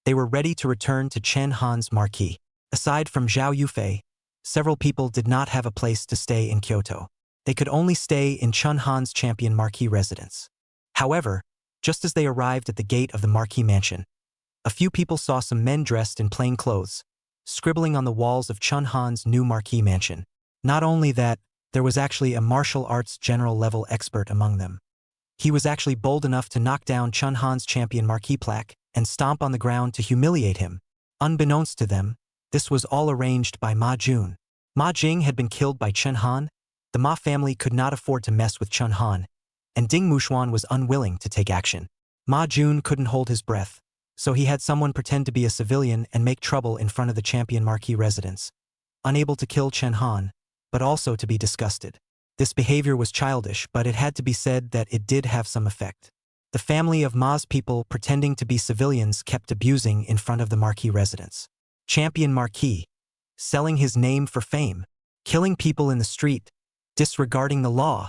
they were ready to return to Chen Han's Marquee. Aside from Zhao Yufei, several people did not have a place to stay in Kyoto. They could only stay in Chun Han's champion Marquee residence. However, just as they arrived at the gate of the Marquee mansion, a few people saw some men dressed in plain clothes, scribbling on the walls of Chun Han's new Marquee mansion. Not only that, there was actually a martial arts general-level expert among them. He was actually bold enough to knock down Chun Han's champion Marquee plaque and stomp on the ground to humiliate him. Unbeknownst to them, this was all arranged by Ma Jun. Ma Jing had been killed by Chun Han. The Ma family could not afford to mess with Chun Han, and Ding Mushuan was unwilling to take action. Ma Jun couldn't hold his breath, so he had someone pretend to be a civilian and make trouble in front of the champion Marquee residence, unable to kill Chun Han, but also to be disgusted. This behavior was childish, but it had to be said that it did have some effect. The family of Ma's people pretending to be civilians kept abusing in front of the Marquee residence. Champion Marquee, selling his name for fame, killing people in the street, disregarding the law.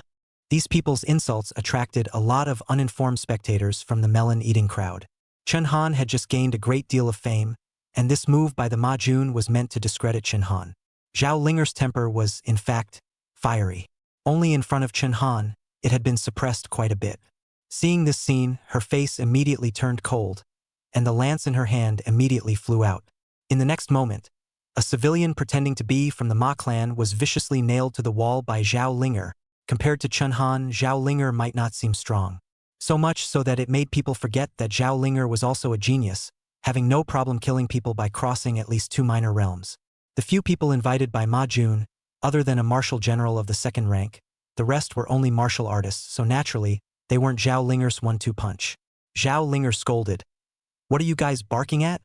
These people's insults attracted a lot of uninformed spectators from the melon-eating crowd. Chun Han had just gained a great deal of fame, and this move by the Ma Jun was meant to discredit Chun Han. Zhao Linger's temper was, in fact, fiery. Only in front of Chun Han, it had been suppressed quite a bit. Seeing this scene, her face immediately turned cold, and the lance in her hand immediately flew out. In the next moment, a civilian pretending to be from the Ma clan was viciously nailed to the wall by Zhao Linger. Compared to Chun Han, Zhao Linger might not seem strong. So much so that it made people forget that Zhao Linger was also a genius, having no problem killing people by crossing at least 2 minor realms. The few people invited by Ma Jun, other than a martial general of the 2nd rank, the rest were only martial artists, so naturally, they weren't Zhao Linger's 1-2 punch. Zhao Linger scolded. "What are you guys barking at?"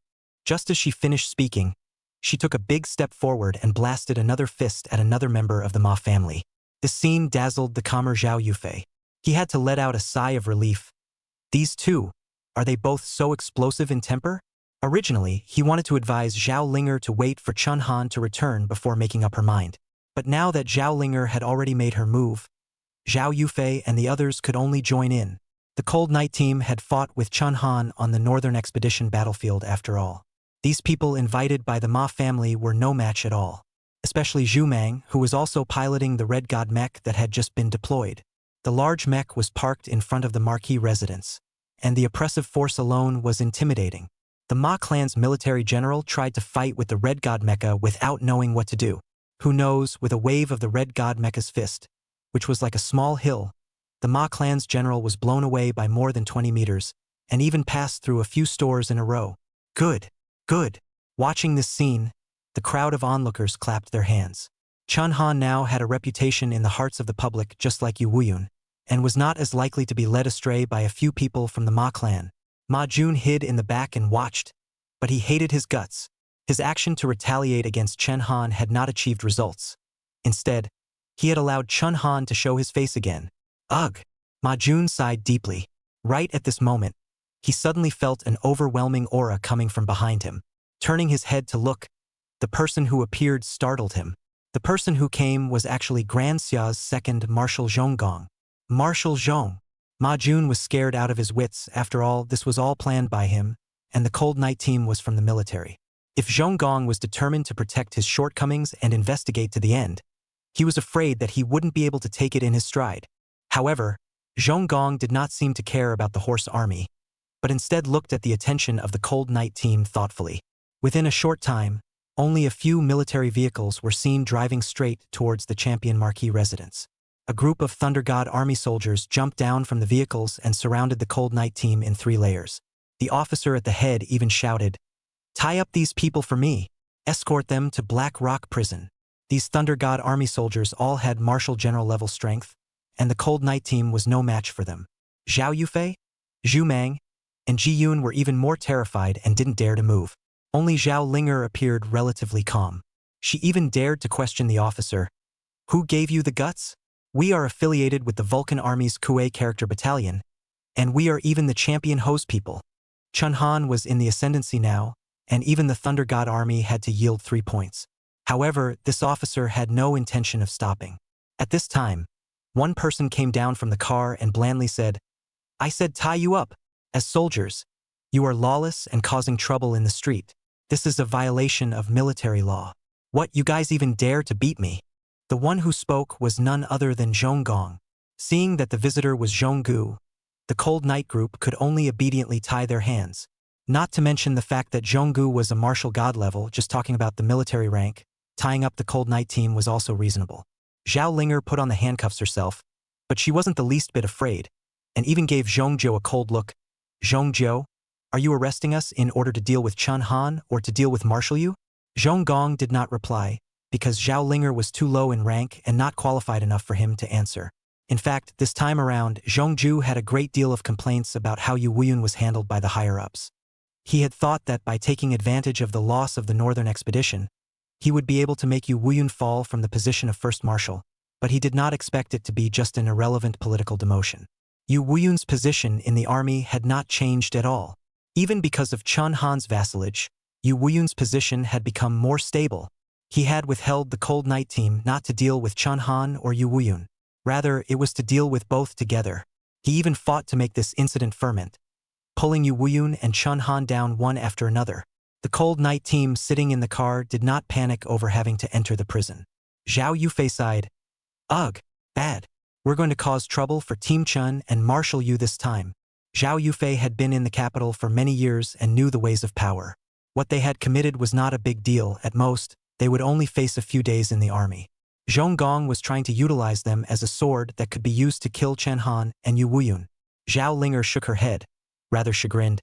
Just as she finished speaking, she took a big step forward and blasted another fist at another member of the Ma family. This scene dazzled the calmer Zhao Yufei. He had to let out a sigh of relief. These two, are they both so explosive in temper? Originally, he wanted to advise Zhao Linger to wait for Chun Han to return before making up her mind. But now that Zhao Linger had already made her move, Zhao Yufei and the others could only join in. The Cold Night team had fought with Chun Han on the Northern Expedition battlefield after all. These people invited by the Ma family were no match at all. Especially Zhu Mang, who was also piloting the Red God mech that had just been deployed. The large mech was parked in front of the Marquee residence, and the oppressive force alone was intimidating. The Ma clan's military general tried to fight with the Red God mecha without knowing what to do. Who knows, with a wave of the Red God mecha's fist, which was like a small hill, the Ma clan's general was blown away by more than 20 meters, and even passed through a few stores in a row. Good, good. Watching this scene, the crowd of onlookers clapped their hands. Chun Han now had a reputation in the hearts of the public just like Yu Wuyun, and was not as likely to be led astray by a few people from the Ma clan. Ma Jun hid in the back and watched, but he hated his guts. His action to retaliate against Chun Han had not achieved results. Instead, he had allowed Chun Han to show his face again. Ugh! Ma Jun sighed deeply. Right at this moment, he suddenly felt an overwhelming aura coming from behind him. Turning his head to look, the person who appeared startled him. The person who came was actually Grand Xia's second Marshal Zhonggong. Marshal Zhong. Ma Jun was scared out of his wits. After all, this was all planned by him, and the Cold Night team was from the military. If Zhonggong was determined to protect his shortcomings and investigate to the end, he was afraid that he wouldn't be able to take it in his stride. However, Zhonggong did not seem to care about the horse army, but instead looked at the attention of the Cold Night team thoughtfully. Within a short time, only a few military vehicles were seen driving straight towards the champion Marquee residence. A group of Thunder God army soldiers jumped down from the vehicles and surrounded the Cold Night team in 3 layers. The officer at the head even shouted, "Tie up these people for me." escort them to Black Rock Prison. These Thunder God Army soldiers all had Marshal General level strength, and the Cold Night team was no match for them. Zhao Yufei, Zhu Mang, and Ji Yun were even more terrified and didn't dare to move. Only Zhao Linger appeared relatively calm. She even dared to question the officer. Who gave you the guts? We are affiliated with the Vulcan Army's Kuei Character Battalion, and we are even the champion hose people. Chun Han was in the ascendancy now, and even the Thunder God Army had to yield 3 points. However, this officer had no intention of stopping. At this time, one person came down from the car and blandly said, I said tie you up. As soldiers, you are lawless and causing trouble in the street. This is a violation of military law. What, you guys even dare to beat me? The one who spoke was none other than Zhong Gong. Seeing that the visitor was Zhong Gu, the Cold Night group could only obediently tie their hands. Not to mention the fact that Zhong Gu was a martial god level, just talking about the military rank, tying up the Cold Night team was also reasonable. Zhao Linger put on the handcuffs herself, but she wasn't the least bit afraid, and even gave Zhong Zhou a cold look. Zhong Zhou, are you arresting us in order to deal with Chun Han or to deal with Marshal Yu? Zhong Gong did not reply, because Zhao Linger was too low in rank and not qualified enough for him to answer. In fact, this time around, Zhong Zhu had a great deal of complaints about how Yu Wuyun was handled by the higher-ups. He had thought that by taking advantage of the loss of the Northern Expedition, he would be able to make Yu Wuyun fall from the position of First Marshal, but he did not expect it to be just an irrelevant political demotion. Yu Wuyun's position in the army had not changed at all. Even because of Chun Han's vassalage, Yu Wuyun's position had become more stable. He had withheld the Cold Night team not to deal with Chun Han or Yu Wuyun. Rather, it was to deal with both together. He even fought to make this incident ferment, pulling Yu Wuyun and Chun Han down one after another. The Cold Night team sitting in the car did not panic over having to enter the prison. Zhao Yufei sighed. Ugh, bad. We're going to cause trouble for Team Chun and Marshal Yu this time. Zhao Yufei had been in the capital for many years and knew the ways of power. What they had committed was not a big deal. At most, they would only face a few days in the army. Zhong Gong was trying to utilize them as a sword that could be used to kill Chen Han and Yu Wuyun. Zhao Linger shook her head, rather chagrined.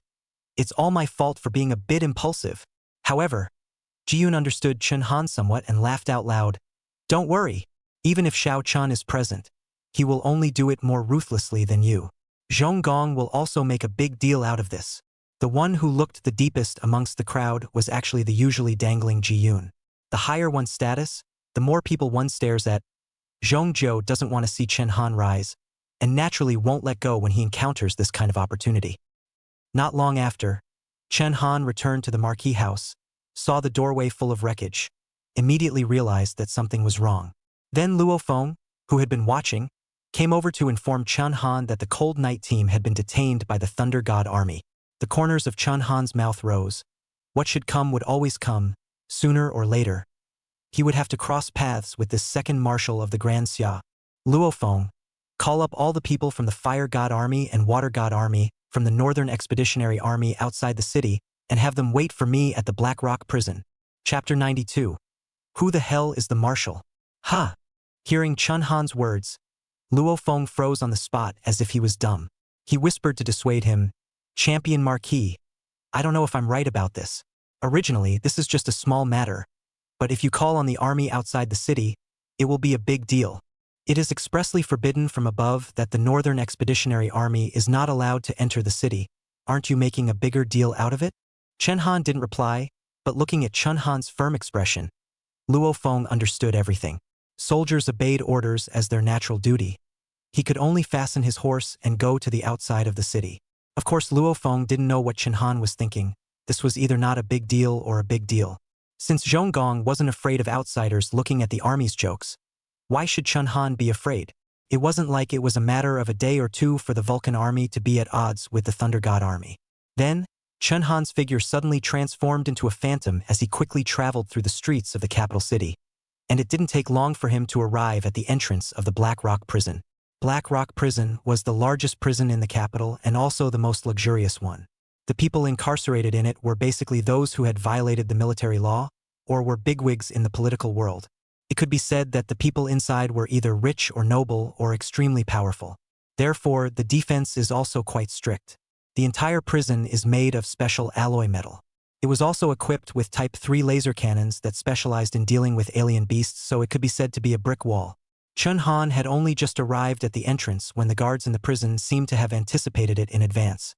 It's all my fault for being a bit impulsive. However, Ji-Yun understood Chen Han somewhat and laughed out loud. Don't worry, even if Xiao Chun is present, he will only do it more ruthlessly than you. Zhong Gong will also make a big deal out of this. The one who looked the deepest amongst the crowd was actually the usually dangling Ji-Yun. The higher one's status, the more people one stares at. Zhong Zhou doesn't want to see Chen Han rise, and naturally won't let go when he encounters this kind of opportunity. Not long after, Chen Han returned to the Marquee house, saw the doorway full of wreckage, immediately realized that something was wrong. Then Luo Feng, who had been watching, came over to inform Chen Han that the Cold Night team had been detained by the Thunder God Army. The corners of Chen Han's mouth rose. What should come would always come, sooner or later. He would have to cross paths with this second marshal of the Grand Xia. Luo Feng, call up all the people from the Fire God Army and Water God Army, from the Northern Expeditionary Army outside the city, and have them wait for me at the Black Rock Prison. Chapter 92. Who the hell is the marshal? Ha! Hearing Chun Han's words, Luo Feng froze on the spot as if he was dumb. He whispered to dissuade him, Champion Marquee, I don't know if I'm right about this. Originally, this is just a small matter, but if you call on the army outside the city, it will be a big deal. It is expressly forbidden from above that the Northern Expeditionary Army is not allowed to enter the city. Aren't you making a bigger deal out of it? Chen Han didn't reply, but looking at Chun Han's firm expression, Luo Feng understood everything. Soldiers obeyed orders as their natural duty. He could only fasten his horse and go to the outside of the city. Of course, Luo Feng didn't know what Chen Han was thinking. This was either not a big deal or a big deal. Since Zhong Gong wasn't afraid of outsiders looking at the army's jokes, why should Chun Han be afraid? It wasn't like it was a matter of a day or two for the Vulcan army to be at odds with the Thunder God army. Then, Chun Han's figure suddenly transformed into a phantom as he quickly traveled through the streets of the capital city. And it didn't take long for him to arrive at the entrance of the Black Rock Prison. Black Rock Prison was the largest prison in the capital and also the most luxurious one. The people incarcerated in it were basically those who had violated the military law or were bigwigs in the political world. It could be said that the people inside were either rich or noble or extremely powerful. Therefore, the defense is also quite strict. The entire prison is made of special alloy metal. It was also equipped with Type 3 laser cannons that specialized in dealing with alien beasts, so it could be said to be a brick wall. Chun Han had only just arrived at the entrance when the guards in the prison seemed to have anticipated it in advance,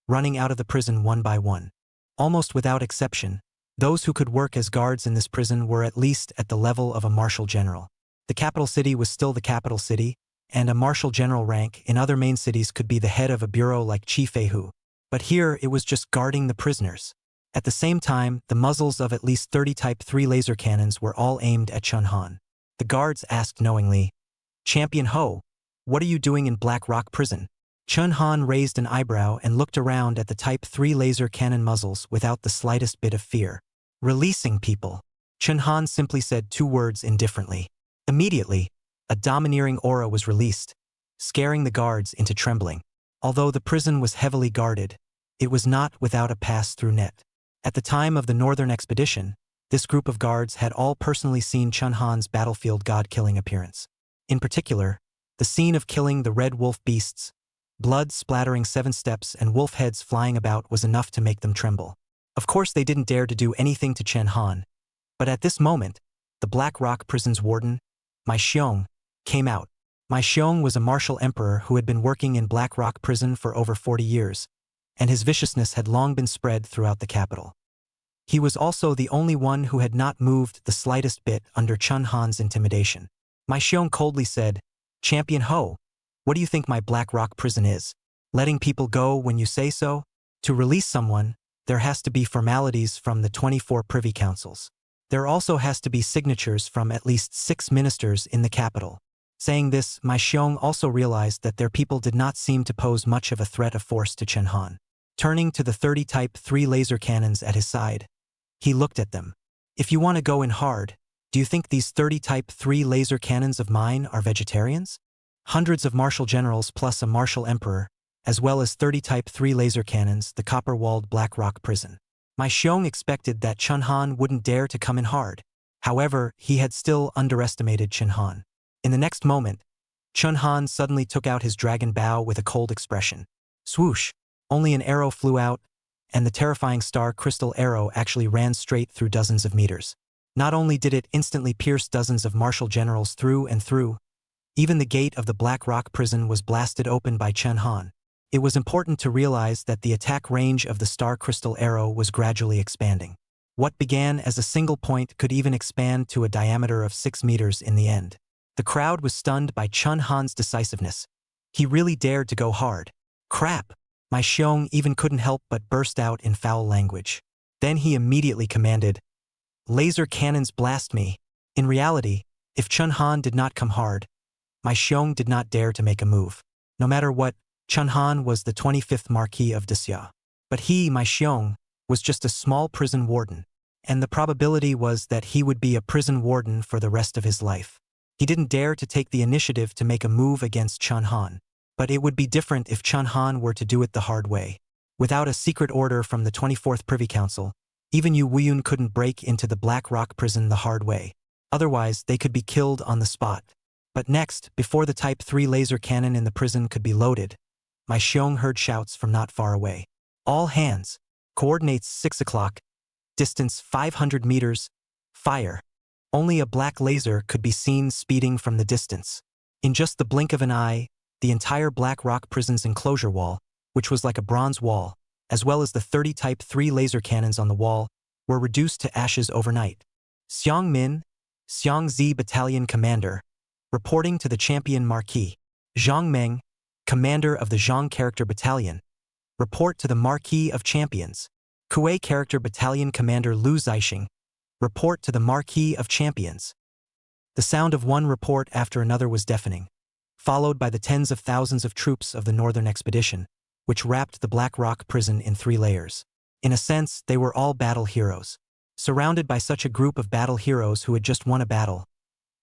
running out of the prison one by one. Almost without exception, those who could work as guards in this prison were at least at the level of a marshal general. The capital city was still the capital city, and a marshal general rank in other main cities could be the head of a bureau like Chi Feihu. But here it was just guarding the prisoners. At the same time, the muzzles of at least 30 Type 3 laser cannons were all aimed at Chun Han. The guards asked knowingly, "Champion Ho, what are you doing in Black Rock Prison?" Chun Han raised an eyebrow and looked around at the Type 3 laser cannon muzzles without the slightest bit of fear. "Releasing people." Chun Han simply said two words indifferently. Immediately, a domineering aura was released, scaring the guards into trembling. Although the prison was heavily guarded, it was not without a pass-through net. At the time of the Northern Expedition, this group of guards had all personally seen Chun Han's battlefield god-killing appearance. In particular, the scene of killing the red wolf beasts, blood splattering 7 steps and wolf heads flying about was enough to make them tremble. Of course they didn't dare to do anything to Chun Han, but at this moment, the Black Rock Prison's warden, Mai Xiong, came out. Mai Xiong was a martial emperor who had been working in Black Rock Prison for over 40 years, and his viciousness had long been spread throughout the capital. He was also the only one who had not moved the slightest bit under Chun Han's intimidation. Mai Xiong coldly said, "Champion Ho, what do you think my Black Rock Prison is? Letting people go when you say so? To release someone, there has to be formalities from the 24 privy councils. There also has to be signatures from at least 6 ministers in the capital." Saying this, Mai Xiong also realized that their people did not seem to pose much of a threat of force to Chun Han. Turning to the 30 Type 3 laser cannons at his side, he looked at them. "If you want to go in hard, do you think these 30 Type 3 laser cannons of mine are vegetarians?" Hundreds of marshal generals plus a marshal emperor, as well as 30 Type 3 laser cannons, the copper-walled Black Rock Prison. Mai Xiong expected that Chun Han wouldn't dare to come in hard. However, he had still underestimated Chun Han. In the next moment, Chun Han suddenly took out his dragon bow with a cold expression. Swoosh! Only an arrow flew out, and the terrifying star crystal arrow actually ran straight through dozens of meters. Not only did it instantly pierce dozens of marshal generals through and through, even the gate of the Black Rock Prison was blasted open by Chun Han. It was important to realize that the attack range of the star crystal arrow was gradually expanding. What began as a single point could even expand to a diameter of 6 meters in the end. The crowd was stunned by Chun Han's decisiveness. He really dared to go hard. "Crap!" Mai Xiong even couldn't help but burst out in foul language. Then he immediately commanded, "Laser cannons blast me." In reality, if Chun Han did not come hard, Mai Xiong did not dare to make a move. No matter what, Chun Han was the 25th Marquee of Desya. But he, Mai Xiong, was just a small prison warden, and the probability was that he would be a prison warden for the rest of his life. He didn't dare to take the initiative to make a move against Chun Han. But it would be different if Chun Han were to do it the hard way. Without a secret order from the 24th Privy Council, even Yu Wuyun couldn't break into the Black Rock Prison the hard way. Otherwise, they could be killed on the spot. But next, before the Type 3 laser cannon in the prison could be loaded, Mai Xiong heard shouts from not far away. "All hands! Coordinates 6 o'clock. Distance 500 meters. Fire!" Only a black laser could be seen speeding from the distance. In just the blink of an eye, the entire Black Rock Prison's enclosure wall, which was like a bronze wall, as well as the 30 Type 3 laser cannons on the wall, were reduced to ashes overnight. Xiang Min, Xiangzi Battalion Commander, reporting to the champion Marquee. Zhang Meng, Commander of the Zhang Character Battalion, report to the Marquee of Champions. Kuei Character Battalion Commander Lu Zixing, report to the Marquee of Champions. The sound of one report after another was deafening, followed by the tens of thousands of troops of the Northern Expedition, which wrapped the Black Rock Prison in 3 layers. In a sense, they were all battle heroes. Surrounded by such a group of battle heroes who had just won a battle,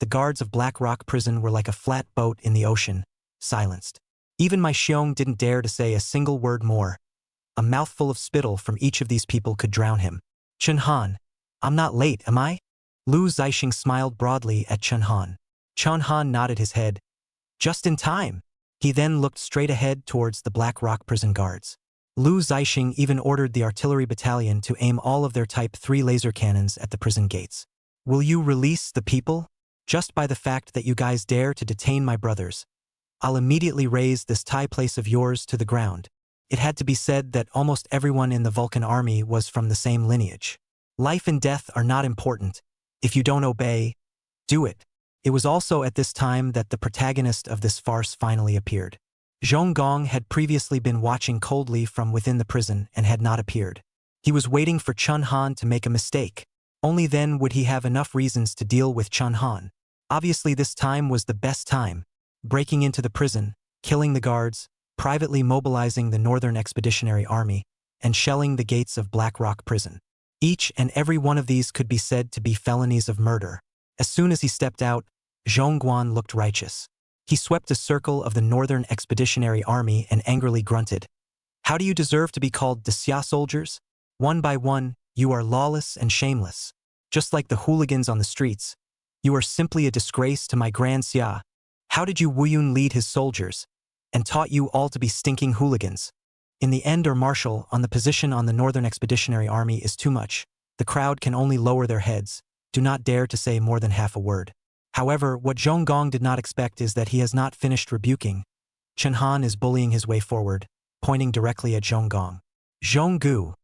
the guards of Black Rock Prison were like a flat boat in the ocean, silenced. Even Mai Xiong didn't dare to say a single word more. A mouthful of spittle from each of these people could drown him. "Chun Han, I'm not late, am I?" Lu Zixing smiled broadly at Chun Han. Chun Han nodded his head. "Just in time." He then looked straight ahead towards the Black Rock Prison guards. Lu Zixing even ordered the artillery battalion to aim all of their Type 3 laser cannons at the prison gates. Will you release the people? Just by the fact that you guys dare to detain my brothers, I'll immediately raze this Thai place of yours to the ground. It had to be said that almost everyone in the Vulcan army was from the same lineage. Life and death are not important. If you don't obey, do it. It was also at this time that the protagonist of this farce finally appeared. Zhong Gong had previously been watching coldly from within the prison and had not appeared. He was waiting for Chun Han to make a mistake. Only then would he have enough reasons to deal with Chun Han. Obviously this time was the best time. Breaking into the prison, killing the guards, privately mobilizing the Northern Expeditionary Army, and shelling the gates of Black Rock Prison. Each and every one of these could be said to be felonies of murder. As soon as he stepped out, Zhong Guan looked righteous. He swept a circle of the Northern Expeditionary Army and angrily grunted. How do you deserve to be called Xia soldiers? One by one, you are lawless and shameless. Just like the hooligans on the streets, you are simply a disgrace to my Grand Xia. How did you Wuyun lead his soldiers, and taught you all to be stinking hooligans? In the end, or marshal on the position on the Northern Expeditionary Army is too much. The crowd can only lower their heads, do not dare to say more than half a word. However, what Zhong Gong did not expect is that he has not finished rebuking. Chun Han is bullying his way forward, pointing directly at Zhong Gong. Zhong Gu,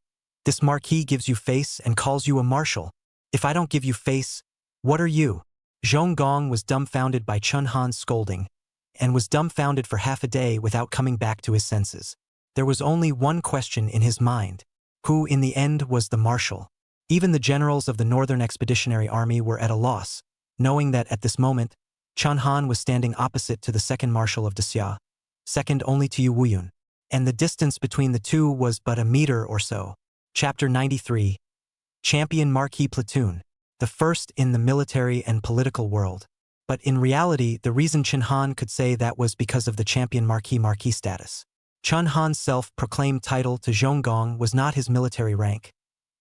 this Marquee gives you face and calls you a marshal. If I don't give you face, what are you? Zhong Gong was dumbfounded by Chun Han's scolding, and was dumbfounded for half a day without coming back to his senses. There was only one question in his mind. Who, in the end, was the marshal? Even the generals of the Northern Expeditionary Army were at a loss, knowing that at this moment, Chun Han was standing opposite to the second marshal of Xia, second only to Yu Wuyun, and the distance between the two was but a meter or so. Chapter 93. Champion Marquee Platoon, the first in the military and political world. But in reality, the reason Chun Han could say that was because of the Champion Marquee status. Chun Han's self-proclaimed title to Zhong Gong was not his military rank,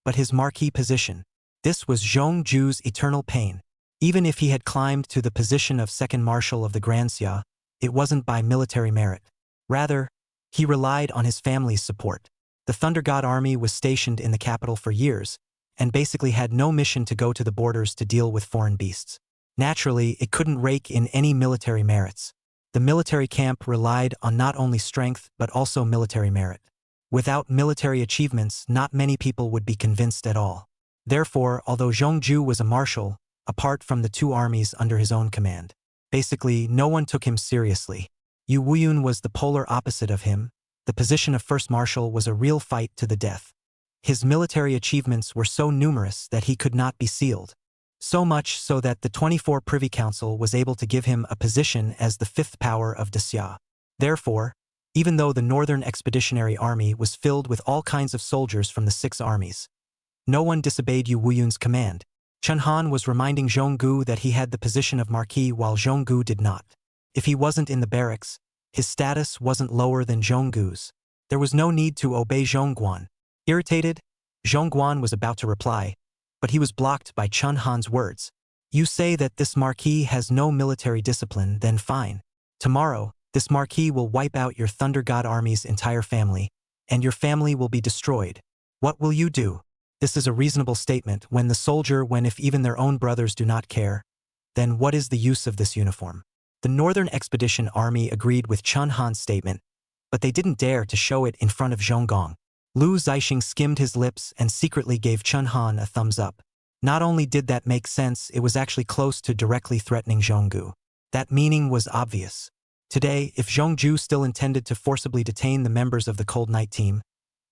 but his Marquee position. This was Zhong Ju's eternal pain. Even if he had climbed to the position of second marshal of the Grand Xia, it wasn't by military merit. Rather, he relied on his family's support. The Thunder God Army was stationed in the capital for years, and basically had no mission to go to the borders to deal with foreign beasts. Naturally, it couldn't rake in any military merits. The military camp relied on not only strength but also military merit. Without military achievements, not many people would be convinced at all. Therefore, although Zhong Ju was a marshal, apart from the two armies under his own command, basically no one took him seriously. Yu Wuyun was the polar opposite of him. The position of first marshal was a real fight to the death. His military achievements were so numerous that he could not be sealed. So much so that the 24 Privy Council was able to give him a position as the fifth power of Xia. Therefore, even though the Northern Expeditionary Army was filled with all kinds of soldiers from the 6 armies, no one disobeyed Yu Wuyun's command. Chun Han was reminding Zhong Gu that he had the position of Marquee while Zhong Gu did not. If he wasn't in the barracks, his status wasn't lower than Zhong Gu's. There was no need to obey Zhong Guan. Irritated, Zhong Guan was about to reply, but he was blocked by Chun Han's words. You say that this Marquee has no military discipline, then fine. Tomorrow, this Marquee will wipe out your Thunder God Army's entire family, and your family will be destroyed. What will you do? This is a reasonable statement when if even their own brothers do not care, then what is the use of this uniform? The Northern Expedition Army agreed with Chun Han's statement, but they didn't dare to show it in front of Zhong Gong. Lu Zixing skimmed his lips and secretly gave Chun Han a thumbs up. Not only did that make sense, it was actually close to directly threatening Zhong Gu. That meaning was obvious. Today, if Zhong Ju still intended to forcibly detain the members of the Cold Night team,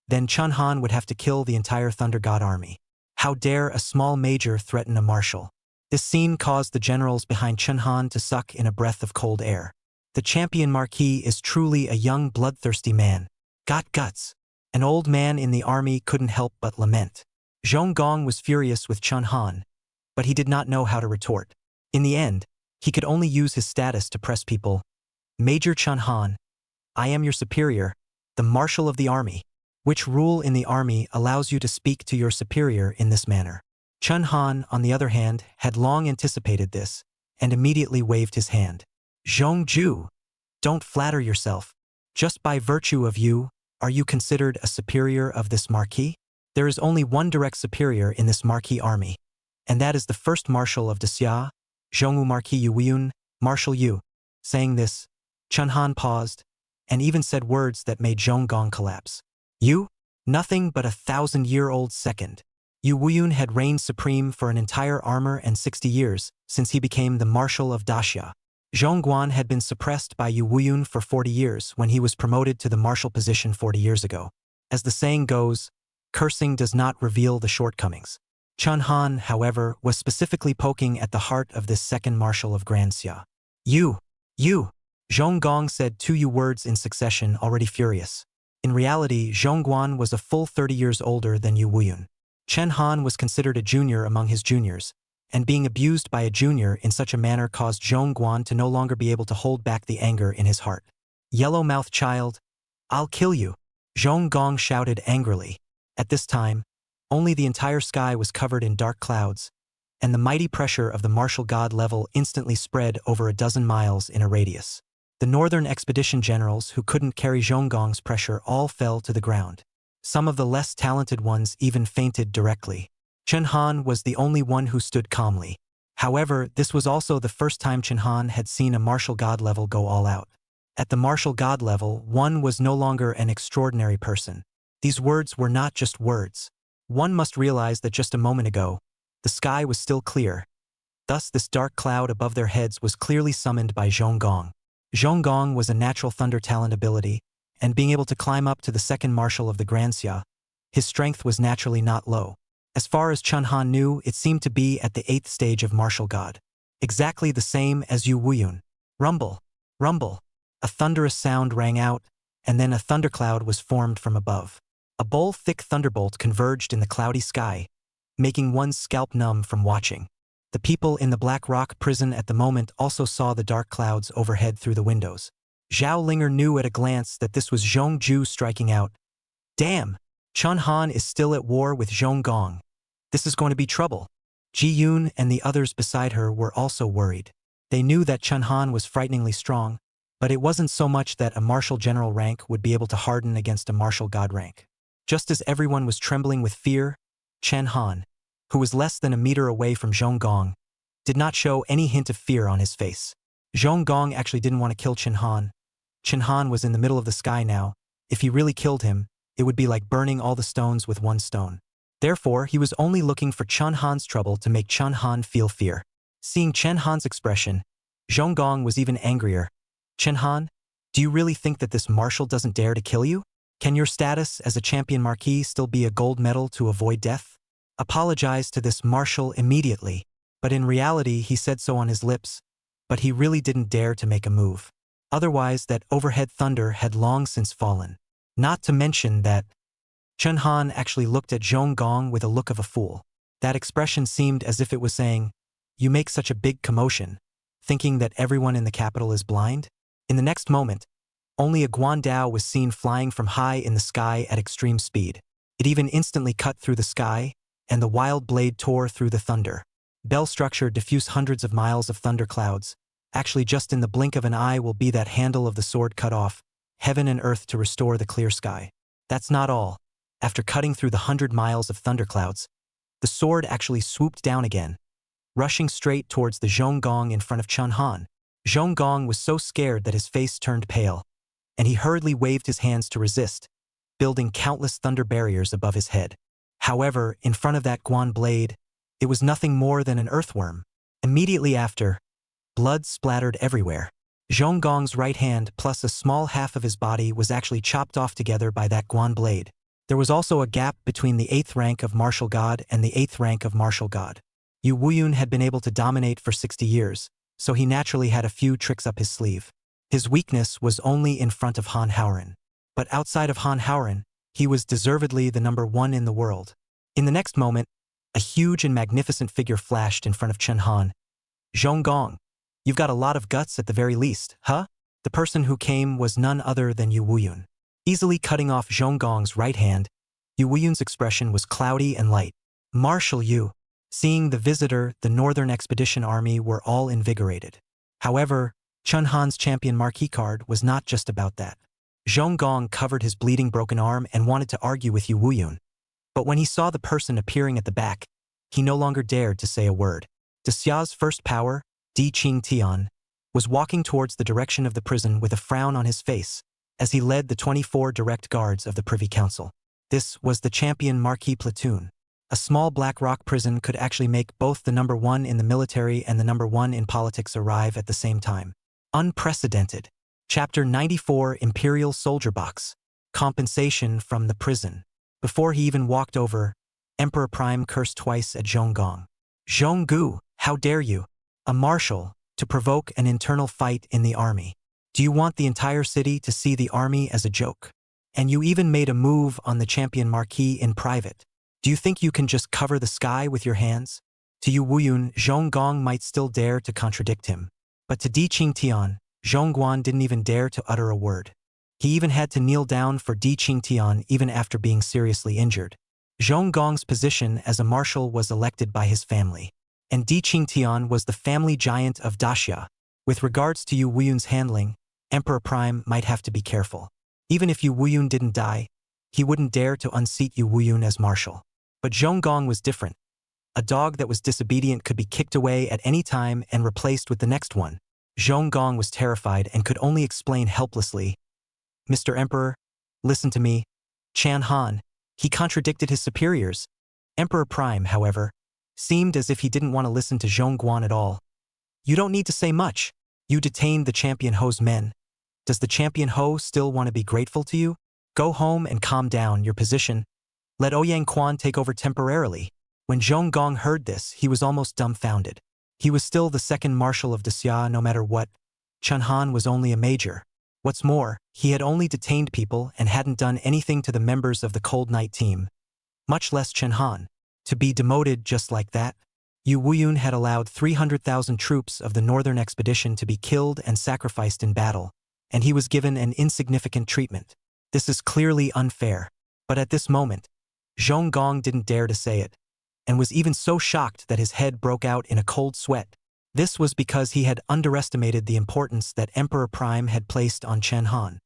then Chun Han would have to kill the entire Thunder God Army. How dare a small major threaten a marshal? This scene caused the generals behind Chun Han to suck in a breath of cold air. The Champion Marquee is truly a young bloodthirsty man. Got guts. An old man in the army couldn't help but lament. Zhong Gong was furious with Chun Han, but he did not know how to retort. In the end, he could only use his status to press people. Major Chun Han, I am your superior, the marshal of the army. Which rule in the army allows you to speak to your superior in this manner? Chun Han, on the other hand, had long anticipated this, and immediately waved his hand. Zhong Ju, don't flatter yourself. Just by virtue of you Are you considered a superior of this Marquee? There is only one direct superior in this Marquee army, and that is the first marshal of Xia, Zhongwu Marquee Yu Wuyun, Marshal Yu. Saying this, Chen Han paused, and even said words that made Zhong Gong collapse. You? Nothing but a 1,000-year-old second. Yu Wuyun had reigned supreme for an entire armor and 60 years, since he became the Marshal of Daxia. Zhongguan had been suppressed by Yu Wuyun for 40 years when he was promoted to the marshal position 40 years ago. As the saying goes, cursing does not reveal the shortcomings. Chen Han, however, was specifically poking at the heart of this second marshal of Grand Xia. You! Zhong Gong said 2 Yu words in succession, already furious. In reality, Zhongguan was a full 30 years older than Yu Wuyun. Chen Han was considered a junior among his juniors, and being abused by a junior in such a manner caused Zhongguan to no longer be able to hold back the anger in his heart. Yellow-mouthed child, I'll kill you, Zhong Gong shouted angrily. At this time, only the entire sky was covered in dark clouds, and the mighty pressure of the martial god level instantly spread over a dozen miles in a radius. The northern expedition generals who couldn't carry Zhonggong's pressure all fell to the ground. Some of the less talented ones even fainted directly. Chen Han was the only one who stood calmly. However, this was also the first time Chen Han had seen a martial god level go all out. At the martial god level, one was no longer an extraordinary person. These words were not just words. One must realize that just a moment ago, the sky was still clear. Thus this dark cloud above their heads was clearly summoned by Zhong Gong. Zhong Gong was a natural thunder talent ability, and being able to climb up to the second marshal of the Grand Xia, his strength was naturally not low. As far as Chen Han knew, it seemed to be at the 8th stage of martial god. Exactly the same as Yu Wuyun. Rumble, rumble. A thunderous sound rang out, and then a thundercloud was formed from above. A bowl-thick thunderbolt converged in the cloudy sky, making one's scalp numb from watching. The people in the Black Rock prison at the moment also saw the dark clouds overhead through the windows. Zhao Linger knew at a glance that this was Zhong Ju striking out. Damn! Chen Han is still at war with Zhong Gong. This is going to be trouble. Ji Yun and the others beside her were also worried. They knew that Chen Han was frighteningly strong, but it wasn't so much that a martial general rank would be able to harden against a martial god rank. Just as everyone was trembling with fear, Chen Han, who was less than a meter away from Zhong Gong, did not show any hint of fear on his face. Zhong Gong actually didn't want to kill Chen Han. Chen Han was in the middle of the sky now. If he really killed him, it would be like burning all the stones with one stone. Therefore, he was only looking for Chen Han's trouble to make Chen Han feel fear. Seeing Chen Han's expression, Zhong Gong was even angrier. Chen Han, do you really think that this marshal doesn't dare to kill you? Can your status as a champion marquis still be a gold medal to avoid death? Apologize to this marshal immediately. But in reality, he said so on his lips, but he really didn't dare to make a move. Otherwise, that overhead thunder had long since fallen. Not to mention that Chen Han actually looked at Zhong Gong with a look of a fool. That expression seemed as if it was saying, "You make such a big commotion, thinking that everyone in the capital is blind?" In the next moment, only a guandao was seen flying from high in the sky at extreme speed. It even instantly cut through the sky, and the wild blade tore through the thunder. Bell structure diffuse hundreds of miles of thunder clouds. Actually, just in the blink of an eye will be that handle of the sword cut off, heaven and earth to restore the clear sky. That's not all. After cutting through the 100 miles of thunderclouds, the sword actually swooped down again, rushing straight towards the Zhong Gong in front of Chen Han. Zhong Gong was so scared that his face turned pale, and he hurriedly waved his hands to resist, building countless thunder barriers above his head. However, in front of that guan blade, it was nothing more than an earthworm. Immediately after, blood splattered everywhere. Zhong Gong's right hand plus a small half of his body was actually chopped off together by that guan blade. There was also a gap between the 8th rank of martial god and the 8th rank of martial god. Yu Wuyun had been able to dominate for 60 years, so he naturally had a few tricks up his sleeve. His weakness was only in front of Han Haoren. But outside of Han Haoren, he was deservedly the number 1 in the world. In the next moment, a huge and magnificent figure flashed in front of Chen Han. Zhong Gong, you've got a lot of guts at the very least, huh? The person who came was none other than Yu Wuyun. Easily cutting off Zhong Gong's right hand, Yu Wuyun's expression was cloudy and light. Marshal Yu. Seeing the visitor, the Northern Expedition Army were all invigorated. However, Chen Han's champion marquee card was not just about that. Zhonggong covered his bleeding broken arm and wanted to argue with Yu Wuyun. But when he saw the person appearing at the back, he no longer dared to say a word. Dexia's first power, Di Qing Tian, was walking towards the direction of the prison with a frown on his face as he led the 24 direct guards of the Privy Council. This was the champion Marquee platoon. A small black rock prison could actually make both the number one in the military and the number one in politics arrive at the same time. Unprecedented. Chapter 94 Imperial Soldier Box. Compensation from the prison. Before he even walked over, Emperor Prime cursed twice at Zhonggong. Zhonggu, how dare you? A marshal, to provoke an internal fight in the army. Do you want the entire city to see the army as a joke? And you even made a move on the champion Marquee in private. Do you think you can just cover the sky with your hands? To Yu Wuyun, Zhonggong might still dare to contradict him. But to Di Qingtian, Zhongguan didn't even dare to utter a word. He even had to kneel down for Di Qingtian even after being seriously injured. Zhonggong's position as a marshal was elected by his family. And Di Qingtian was the family giant of Daxia. With regards to Yu Wuyun's handling, Emperor Prime might have to be careful. Even if Yu Wuyun didn't die, he wouldn't dare to unseat Yu Wuyun as marshal. But Zhonggong was different. A dog that was disobedient could be kicked away at any time and replaced with the next one. Zhonggong was terrified and could only explain helplessly, "Mr. Emperor, listen to me. Chan Han." He contradicted his superiors. Emperor Prime, however, seemed as if he didn't want to listen to Zhongguan at all. "You don't need to say much. You detained the champion Ho's men. Does the champion Ho still want to be grateful to you? Go home and calm down your position. Let Ouyang Quan take over temporarily." When Zhonggong heard this, he was almost dumbfounded. He was still the second marshal of Daxia no matter what. Chen Han was only a major. What's more, he had only detained people and hadn't done anything to the members of the Cold Night team, much less Chen Han. To be demoted just like that? Yu Wuyun had allowed 300,000 troops of the Northern Expedition to be killed and sacrificed in battle, and he was given an insignificant treatment. This is clearly unfair. But at this moment, Zhonggong didn't dare to say it, and was even so shocked that his head broke out in a cold sweat. This was because he had underestimated the importance that Emperor Prime had placed on Chen Han.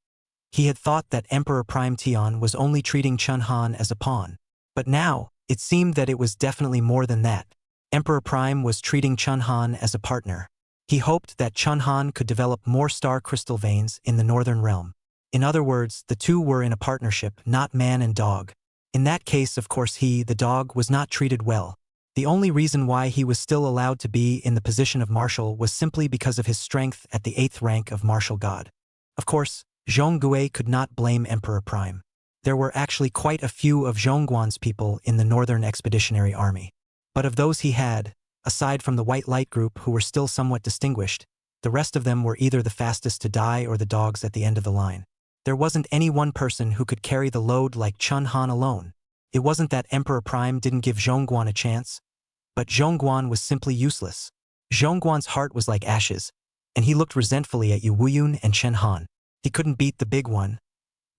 He had thought that Emperor Prime Tian was only treating Chen Han as a pawn. But now, it seemed that it was definitely more than that. Emperor Prime was treating Chen Han as a partner. He hoped that Chen Han could develop more star crystal veins in the Northern Realm. In other words, the two were in a partnership, not man and dog. In that case, of course, he, the dog, was not treated well. The only reason why he was still allowed to be in the position of marshal was simply because of his strength at the 8th rank of martial god. Of course, Zhonggue could not blame Emperor Prime. There were actually quite a few of Zhongguan's people in the Northern Expeditionary Army. But of those he had, aside from the White Light group who were still somewhat distinguished, the rest of them were either the fastest to die or the dogs at the end of the line. There wasn't any one person who could carry the load like Chen Han alone. It wasn't that Emperor Prime didn't give Zhongguan a chance, but Zhongguan was simply useless. Zhongguan's heart was like ashes, and he looked resentfully at Yu Wuyun and Chen Han. He couldn't beat the big one,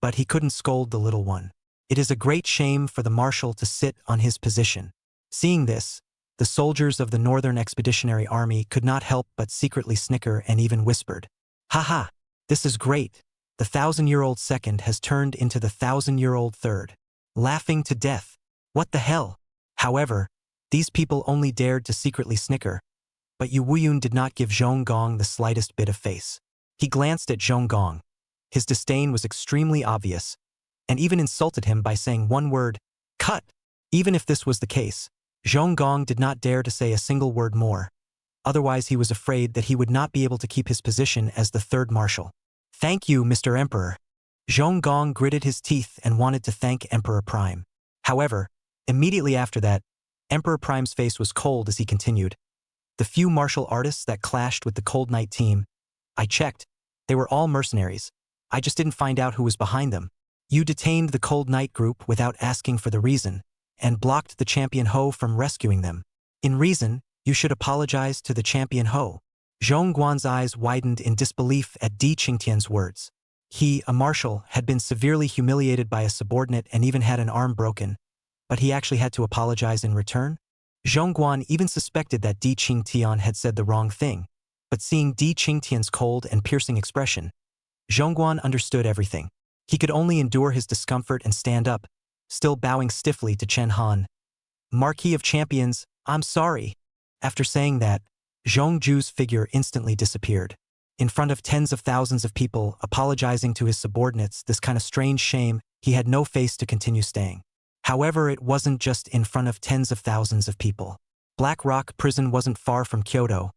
but he couldn't scold the little one. It is a great shame for the marshal to sit on his position. Seeing this, the soldiers of the Northern Expeditionary Army could not help but secretly snicker and even whispered, "Ha, this is great. The 1,000-year-old second has turned into the 1,000-year-old third." Laughing to death. What the hell? However, these people only dared to secretly snicker, but Yu Wuyun did not give Zhonggong the slightest bit of face. He glanced at Zhonggong. His disdain was extremely obvious, and even insulted him by saying one word, "Cut." Even if this was the case, Zhonggong did not dare to say a single word more. Otherwise, he was afraid that he would not be able to keep his position as the third marshal. "Thank you, Mr. Emperor." Zhonggong gritted his teeth and wanted to thank Emperor Prime. However, immediately after that, Emperor Prime's face was cold as he continued. "The few martial artists that clashed with the Cold Night team, I checked. They were all mercenaries. I just didn't find out who was behind them. You detained the Cold Night group without asking for the reason, and blocked the champion Ho from rescuing them. In reason, you should apologize to the champion Ho." Zhongguan's eyes widened in disbelief at Di Qingtian's words. He, a marshal, had been severely humiliated by a subordinate and even had an arm broken, but he actually had to apologize in return? Zhongguan even suspected that Di Qingtian had said the wrong thing, but seeing Di Qingtian's cold and piercing expression, Zhongguan understood everything. He could only endure his discomfort and stand up, still bowing stiffly to Chen Han. Marquee of Champions, I'm sorry. After saying that, Zhong Ju's figure instantly disappeared. In front of tens of thousands of people, apologizing to his subordinates, this kind of strange shame, he had no face to continue staying. However, it wasn't just in front of tens of thousands of people. Black Rock Prison wasn't far from Kyoto,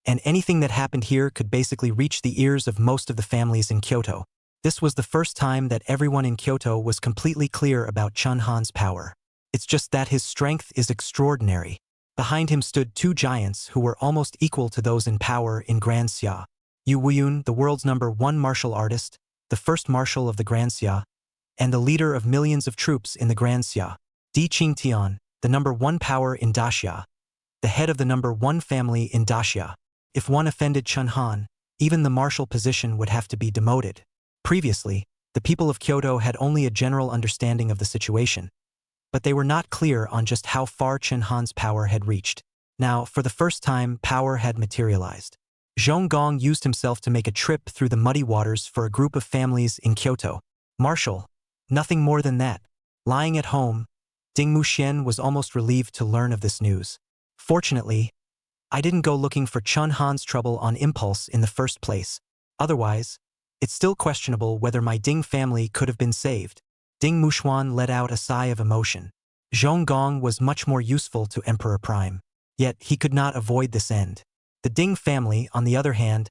and anything that happened here could basically reach the ears of most of the families in Kyoto. This was the first time that everyone in Kyoto was completely clear about Chen Han's power. It's just that his strength is extraordinary. Behind him stood two giants who were almost equal to those in power in Grand Xia. Yu Wuyun, the world's #1 martial artist, the first marshal of the Grand Xia, and the leader of millions of troops in the Grand Xia. Di Qingtian, the #1 power in Daxia, the head of the #1 family in Daxia. If one offended Chen Han, even the marshal position would have to be demoted. Previously, the people of Kyoto had only a general understanding of the situation, but they were not clear on just how far Chen Han's power had reached. Now, for the first time, power had materialized. Zhong Gong used himself to make a trip through the muddy waters for a group of families in Kyoto. Marshal. Nothing more than that. Lying at home, Ding Muxian was almost relieved to learn of this news. Fortunately, I didn't go looking for Chen Han's trouble on impulse in the first place. Otherwise, it's still questionable whether my Ding family could have been saved. Ding Muxuan let out a sigh of emotion. Zhong Gong was much more useful to Emperor Prime. Yet he could not avoid this end. The Ding family, on the other hand,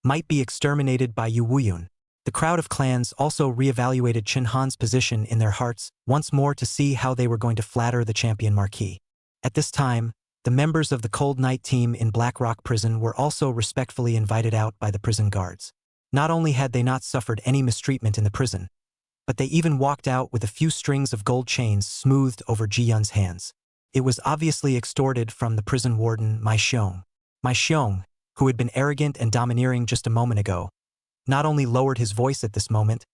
might be exterminated by Yu Wuyun. The crowd of clans also reevaluated Chen Han's position in their hearts once more to see how they were going to flatter the champion Marquee. At this time, the members of the Cold Night team in Black Rock Prison were also respectfully invited out by the prison guards. Not only had they not suffered any mistreatment in the prison, but they even walked out with a few strings of gold chains smoothed over Ji Yun's hands. It was obviously extorted from the prison warden Mai Xiong. Mai Xiong, who had been arrogant and domineering just a moment ago, not only lowered his voice at this moment,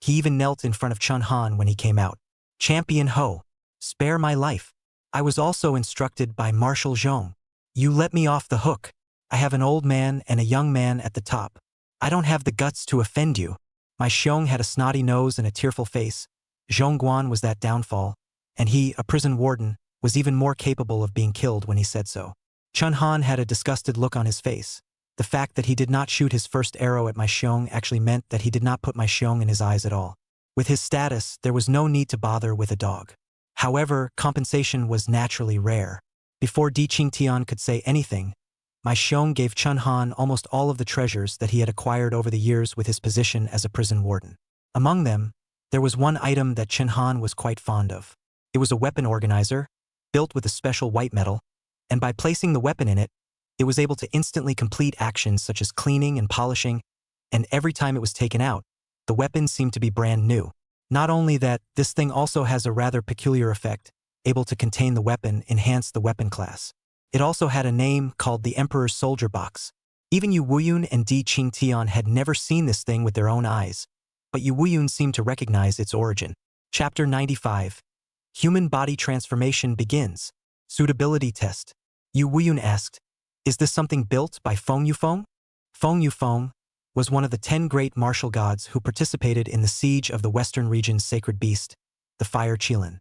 he even knelt in front of Chen Han when he came out. Champion Ho, spare my life. I was also instructed by Marshal Zhong. You let me off the hook. I have an old man and a young man at the top. I don't have the guts to offend you. Mai Xiong had a snotty nose and a tearful face. Zhong Guan was that downfall, and he, a prison warden, was even more capable of being killed when he said so. Chen Han had a disgusted look on his face. The fact that he did not shoot his first arrow at Mai Xiong actually meant that he did not put Mai Xiong in his eyes at all. With his status, there was no need to bother with a dog. However, compensation was naturally rare. Before Di Qingtian could say anything, Mai Xiong gave Chen Han almost all of the treasures that he had acquired over the years with his position as a prison warden. Among them, there was one item that Chen Han was quite fond of. It was a weapon organizer, built with a special white metal, and by placing the weapon in it, it was able to instantly complete actions such as cleaning and polishing, and every time it was taken out, the weapon seemed to be brand new. Not only that, this thing also has a rather peculiar effect, able to contain the weapon, enhance the weapon class. It also had a name called the Emperor's Soldier Box. Even Yu Wuyun and Di Qingtian had never seen this thing with their own eyes, but Yu Wuyun seemed to recognize its origin. Chapter 95. Human Body Transformation begins. Suitability Test. Yu Wuyun asked, is this something built by Feng Yufeng? Feng Yufeng was one of the 10 great martial gods who participated in the siege of the western region's sacred beast, the fire Chillin.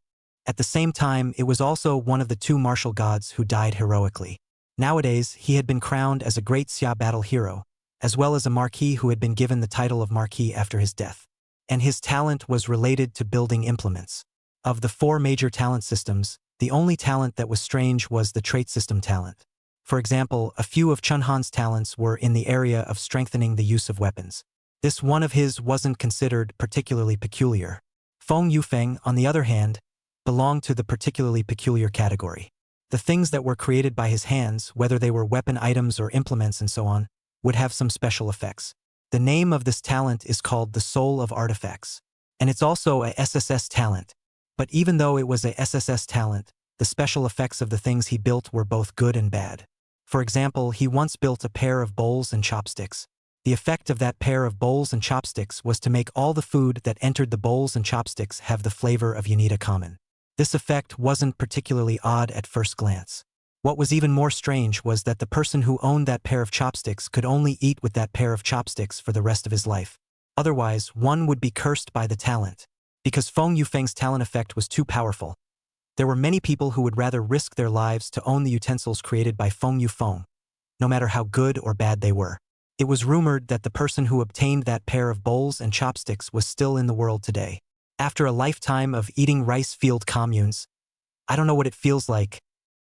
At the same time, it was also one of the 2 martial gods who died heroically. Nowadays, he had been crowned as a great Xia battle hero, as well as a Marquee who had been given the title of Marquee after his death. And his talent was related to building implements. Of the 4 major talent systems, the only talent that was strange was the trait system talent. For example, a few of Chen Han's talents were in the area of strengthening the use of weapons. This one of his wasn't considered particularly peculiar. Feng Yufeng, on the other hand, belonged to the particularly peculiar category. The things that were created by his hands, whether they were weapon items or implements and so on, would have some special effects. The name of this talent is called the Soul of Artifacts, and it's also a SSS talent. But even though it was a SSS talent, the special effects of the things he built were both good and bad. For example, he once built a pair of bowls and chopsticks. The effect of that pair of bowls and chopsticks was to make all the food that entered the bowls and chopsticks have the flavor of Unita common. This effect wasn't particularly odd at first glance. What was even more strange was that the person who owned that pair of chopsticks could only eat with that pair of chopsticks for the rest of his life. Otherwise, one would be cursed by the talent. Because Feng Yufeng's talent effect was too powerful, there were many people who would rather risk their lives to own the utensils created by Feng Yufeng, no matter how good or bad they were. It was rumored that the person who obtained that pair of bowls and chopsticks was still in the world today. After a lifetime of eating rice field communes, I don't know what it feels like.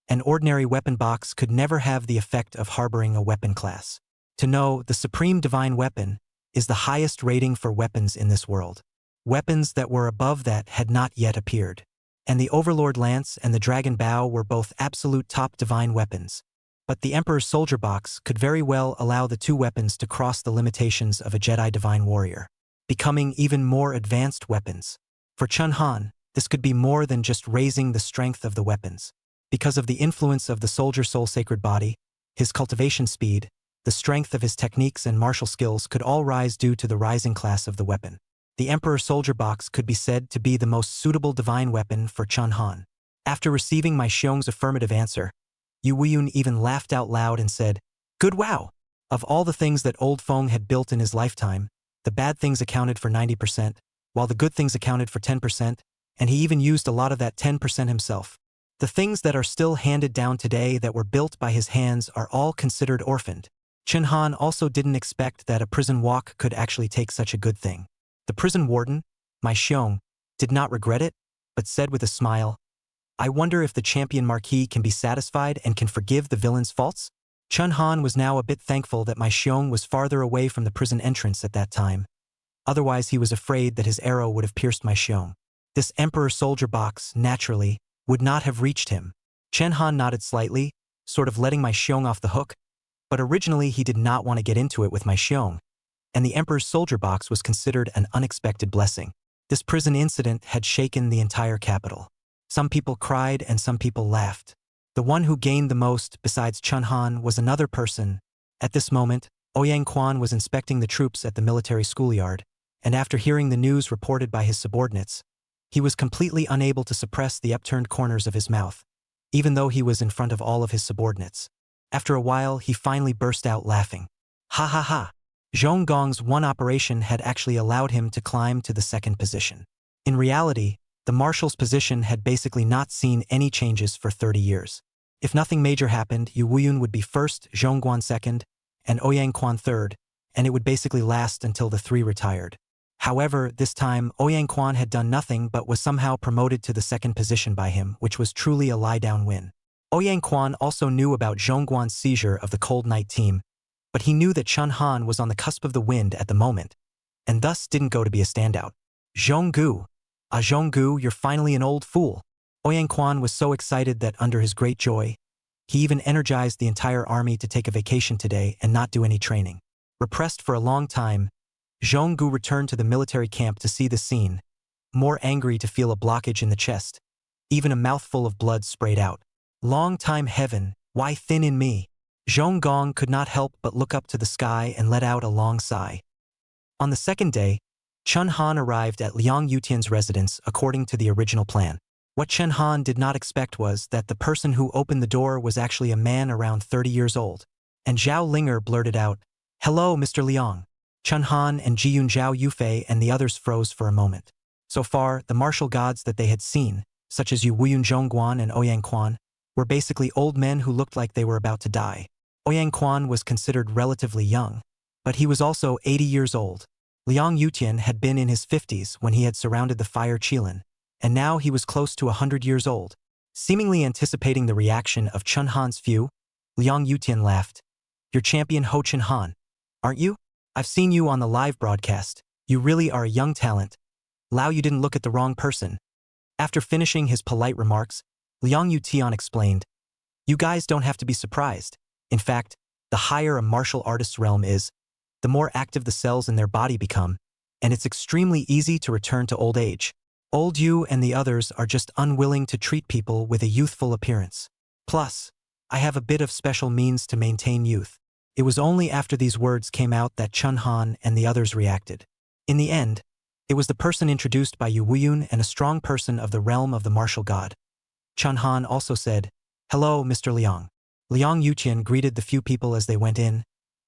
An ordinary weapon box could never have the effect of harboring a weapon class. To know the supreme divine weapon is the highest rating for weapons in this world. Weapons that were above that had not yet appeared. And the Overlord Lance and the Dragon Bow were both absolute top divine weapons. But the Emperor's Soldier Box could very well allow the two weapons to cross the limitations of a Jedi Divine Warrior, becoming even more advanced weapons. For Chun Han, this could be more than just raising the strength of the weapons. Because of the influence of the Soldier Soul Sacred Body, his cultivation speed, the strength of his techniques and martial skills could all rise due to the rising class of the weapon. The Emperor's Soldier Box could be said to be the most suitable divine weapon for Chun Han. After receiving my Xiong's affirmative answer, Yu Weiyun even laughed out loud and said, "Good wow!" Of all the things that Old Feng had built in his lifetime, the bad things accounted for 90%, while the good things accounted for 10%, and he even used a lot of that 10% himself. The things that are still handed down today that were built by his hands are all considered orphaned. Chun Han also didn't expect that a prison walk could actually take such a good thing. The prison warden, my Xiong, did not regret it, but said with a smile, "I wonder if the champion Marquee can be satisfied and can forgive the villain's faults?" Chun Han was now a bit thankful that my Xiong was farther away from the prison entrance at that time. Otherwise he was afraid that his arrow would have pierced my Xiong. This Emperor Soldier Box, naturally, would not have reached him. Chun Han nodded slightly, sort of letting my Xiong off the hook, but originally he did not want to get into it with my Xiong, and the Emperor's Soldier Box was considered an unexpected blessing. This prison incident had shaken the entire capital. Some people cried and some people laughed. The one who gained the most, besides Chun Han, was another person. At this moment, Ouyang Quan was inspecting the troops at the military schoolyard, and after hearing the news reported by his subordinates, he was completely unable to suppress the upturned corners of his mouth, even though he was in front of all of his subordinates. After a while, he finally burst out laughing. Ha ha ha! Zhong Gong's one operation had actually allowed him to climb to the second position. In reality, the marshal's position had basically not seen any changes for 30 years. If nothing major happened, Yu Weiyun would be first, Zhongguan second, and Ouyang Quan third, and it would basically last until the three retired. However, this time, Ouyang Quan had done nothing but was somehow promoted to the second position by him, which was truly a lie-down win. Ouyang Quan also knew about Zhongguan's seizure of the Cold Night team, but he knew that Chun Han was on the cusp of the wind at the moment, and thus didn't go to be a standout. Zhonggu. Zhonggu, you're finally an old fool. Ouyang Quan was so excited that under his great joy, he even energized the entire army to take a vacation today and not do any training. Repressed for a long time, Zhonggu returned to the military camp to see the scene, more angry to feel a blockage in the chest. Even a mouthful of blood sprayed out. Long time heaven, why thin in me? Zhonggong could not help but look up to the sky and let out a long sigh. On the second day, Chun Han arrived at Liang Yutian's residence according to the original plan. What Chun Han did not expect was that the person who opened the door was actually a man around 30 years old. And Zhao Linger blurted out, "Hello, Mr. Liang." Chun Han and Jiyun Zhao Yufei and the others froze for a moment. So far, the martial gods that they had seen, such as Yu Weiyun Zhongguan and Ouyang Quan, were basically old men who looked like they were about to die. Ouyang Quan was considered relatively young, but he was also 80 years old. Liang Yutian had been in his 50s when he had surrounded the fire Chillin, and now he was close to 100 years old. Seemingly anticipating the reaction of Chun Han's few, Liang Yutian laughed. "You're champion Ho Chun Han, aren't you? I've seen you on the live broadcast. You really are a young talent. Lao, you didn't look at the wrong person." After finishing his polite remarks, Liang Yutian explained, "You guys don't have to be surprised. In fact, the higher a martial artist's realm is, the more active the cells in their body become, and it's extremely easy to return to old age. Old you and the others are just unwilling to treat people with a youthful appearance. Plus, I have a bit of special means to maintain youth." It was only after these words came out that Chun Han and the others reacted. In the end, it was the person introduced by Yu Weiyun and a strong person of the realm of the martial god. Chun Han also said, "Hello, Mr. Liang." Liang Yutian greeted the few people as they went in.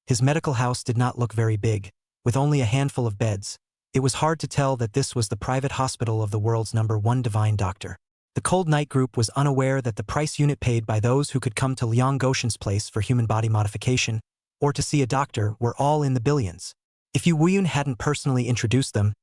His medical house did not look very big, with only a handful of beds. It was hard to tell that this was the private hospital of the world's #1 divine doctor. The Cold Night group was unaware that the price unit paid by those who could come to Liang Goshen's place for human body modification or to see a doctor were all in the billions. If Yu Wuyun hadn't personally introduced them,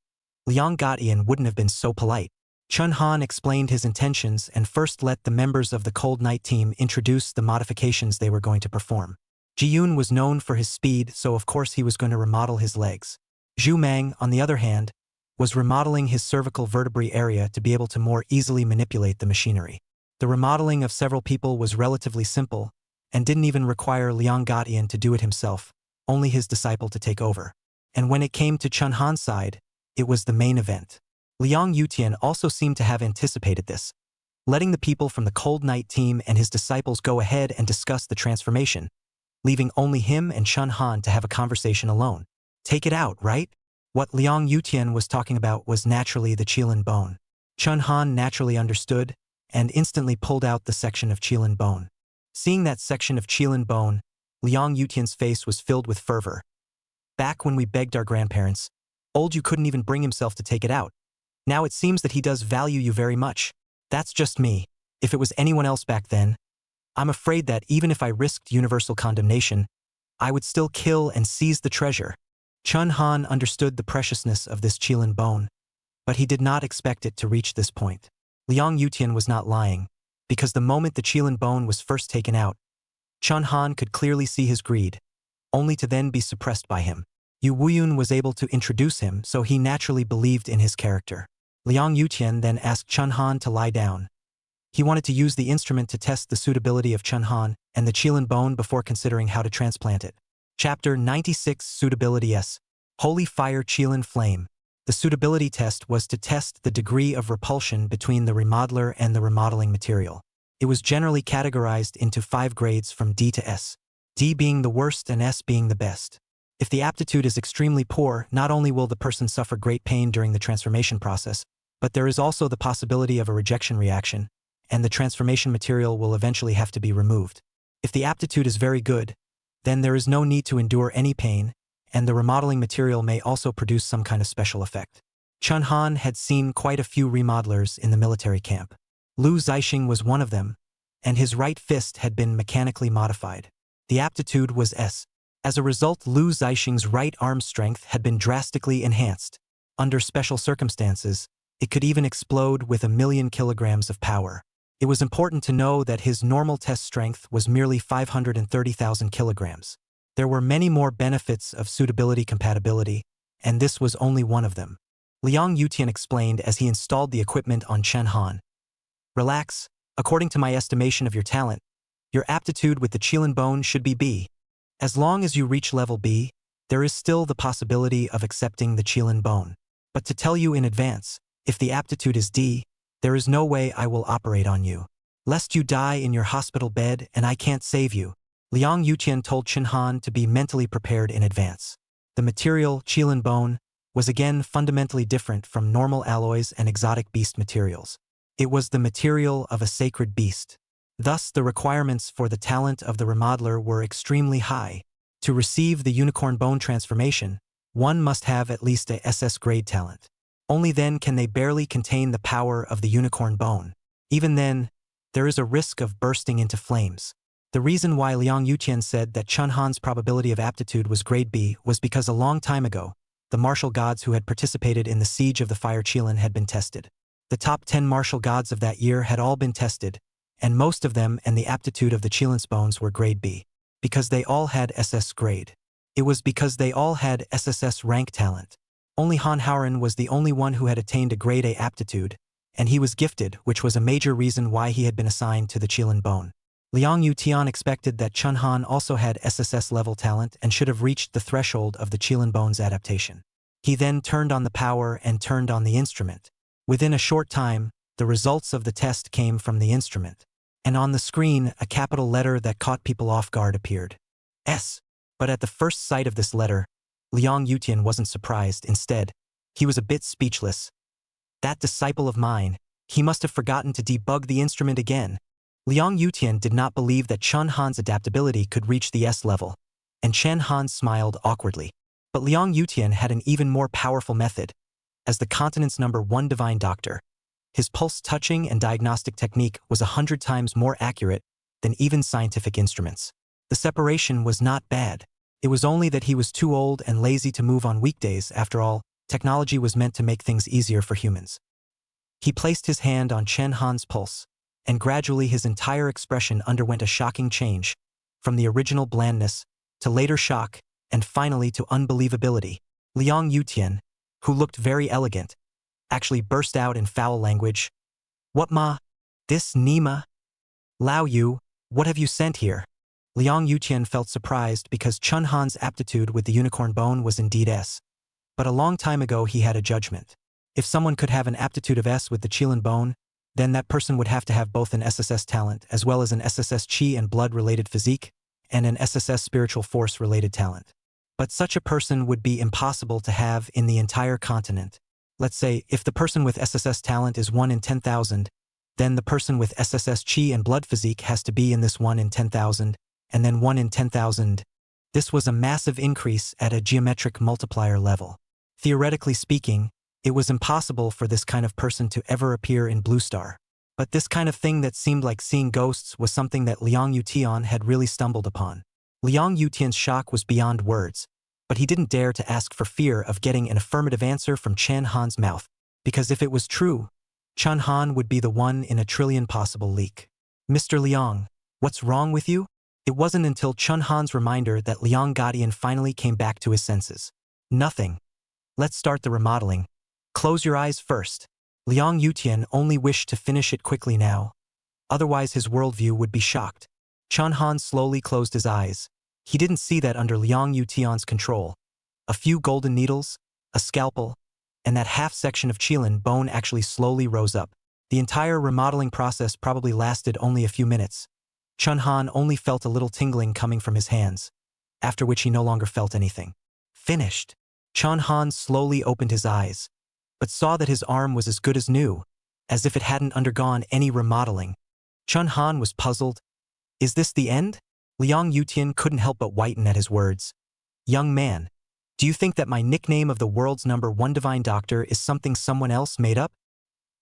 Liang Gatian wouldn't have been so polite. Chun Han explained his intentions and first let the members of the Cold Night team introduce the modifications they were going to perform. Ji-yoon was known for his speed, so of course he was going to remodel his legs. Zhu Mang, on the other hand, was remodeling his cervical vertebrae area to be able to more easily manipulate the machinery. The remodeling of several people was relatively simple and didn't even require Liang Gatian to do it himself, only his disciple to take over. And when it came to Chun Han's side, it was the main event. Liang Yutian also seemed to have anticipated this, letting the people from the Cold Night team and his disciples go ahead and discuss the transformation, leaving only him and Chun Han to have a conversation alone. Take it out, right? What Liang Yutian was talking about was naturally the Chillin bone. Chun Han naturally understood and instantly pulled out the section of Chillin bone. Seeing that section of Chillin bone, Liang Yutian's face was filled with fervor. Back when we begged our grandparents, old Yu couldn't even bring himself to take it out. Now it seems that he does value you very much. That's just me. If it was anyone else back then, I'm afraid that even if I risked universal condemnation, I would still kill and seize the treasure. Chun Han understood the preciousness of this Chillin bone, but he did not expect it to reach this point. Liang Yutian was not lying, because the moment the Chillin bone was first taken out, Chun Han could clearly see his greed, only to then be suppressed by him. Yu Wuyun was able to introduce him, so he naturally believed in his character. Liang Yutian then asked Chun Han to lie down. He wanted to use the instrument to test the suitability of Chun Han and the Chillin bone before considering how to transplant it. Chapter 96 Suitability S. Holy Fire Chillin Flame. The suitability test was to test the degree of repulsion between the remodeler and the remodeling material. It was generally categorized into 5 grades from D to S, D being the worst and S being the best. If the aptitude is extremely poor, not only will the person suffer great pain during the transformation process, but there is also the possibility of a rejection reaction, and the transformation material will eventually have to be removed. If the aptitude is very good, then there is no need to endure any pain, and the remodeling material may also produce some kind of special effect. Chun Han had seen quite a few remodelers in the military camp. Lu Zixing was one of them, and his right fist had been mechanically modified. The aptitude was S. As a result, Lu Zixing's right arm strength had been drastically enhanced. Under special circumstances, it could even explode with 1,000,000 kilograms of power. It was important to know that his normal test strength was merely 530,000 kilograms. There were many more benefits of suitability compatibility, and this was only one of them. Liang Yutian explained as he installed the equipment on Chun Han. Relax, according to my estimation of your talent, your aptitude with the Chillin bone should be B. As long as you reach level B, there is still the possibility of accepting the Chillin bone. But to tell you in advance, if the aptitude is D, there is no way I will operate on you. Lest you die in your hospital bed and I can't save you. Liang Yutian told Chun Han to be mentally prepared in advance. The material, Chillin bone, was again fundamentally different from normal alloys and exotic beast materials. It was the material of a sacred beast. Thus, the requirements for the talent of the remodeler were extremely high. To receive the unicorn bone transformation, one must have at least a SS grade talent. Only then can they barely contain the power of the unicorn bone. Even then, there is a risk of bursting into flames. The reason why Liang Yutian said that Chun Han's probability of aptitude was grade B was because a long time ago, the martial gods who had participated in the siege of the Fire Chillin had been tested. The top 10 martial gods of that year had all been tested, and most of them and the aptitude of the Chillin's bones were grade B. Because they all had SS grade. It was because they all had SSS rank talent. Only Han Haoren was the only one who had attained a grade A aptitude, and he was gifted, which was a major reason why he had been assigned to the Chillin bone. Liang Yutian expected that Chun Han also had SSS level talent and should have reached the threshold of the Chillin bone's adaptation. He then turned on the power and turned on the instrument. Within a short time, the results of the test came from the instrument. And on the screen, a capital letter that caught people off guard appeared. S. But at the first sight of this letter, Liang Yutian wasn't surprised. Instead, he was a bit speechless. That disciple of mine, he must have forgotten to debug the instrument again. Liang Yutian did not believe that Chun Han's adaptability could reach the S level, and Chen Han smiled awkwardly. But Liang Yutian had an even more powerful method. As the continent's #1 divine doctor, his pulse-touching and diagnostic technique was 100 times more accurate than even scientific instruments. The separation was not bad. It was only that he was too old and lazy to move on weekdays. After all, technology was meant to make things easier for humans. He placed his hand on Chen Han's pulse, and gradually his entire expression underwent a shocking change, from the original blandness to later shock and finally to unbelievability. Liang Yutian, who looked very elegant, actually burst out in foul language. "What ma? This Nima? Lao Yu, what have you sent here?" Liang Yutian felt surprised because Chun Han's aptitude with the unicorn bone was indeed S. But a long time ago he had a judgment. If someone could have an aptitude of S with the Chillin bone, then that person would have to have both an SSS talent as well as an SSS chi and blood-related physique, and an SSS spiritual force-related talent. But such a person would be impossible to have in the entire continent. Let's say, if the person with SSS talent is 1 in 10,000, then the person with SSS chi and blood physique has to be in this 1 in 10,000, and then 1 in 10,000. This was a massive increase at a geometric multiplier level. Theoretically speaking, it was impossible for this kind of person to ever appear in Blue Star. But this kind of thing that seemed like seeing ghosts was something that Liang Yutian had really stumbled upon. Liang Yutian's shock was beyond words, but he didn't dare to ask for fear of getting an affirmative answer from Chen Han's mouth, because if it was true, Chen Han would be the one in a trillion possible leak. "Mr. Liang, what's wrong with you?" It wasn't until Chen Han's reminder that Liang Gadian finally came back to his senses. "Nothing. Let's start the remodeling. Close your eyes first." Liang Yutian only wished to finish it quickly now. Otherwise his worldview would be shocked. Chen Han slowly closed his eyes. He didn't see that under Liang Yutian's control, a few golden needles, a scalpel, and that half section of Chillin bone actually slowly rose up. The entire remodeling process probably lasted only a few minutes. Chen Han only felt a little tingling coming from his hands, after which he no longer felt anything. Finished. Chen Han slowly opened his eyes, but saw that his arm was as good as new, as if it hadn't undergone any remodeling. Chen Han was puzzled. Is this the end? Liang Yutian couldn't help but whiten at his words. "Young man, do you think that my nickname of the world's #1 divine doctor is something someone else made up?"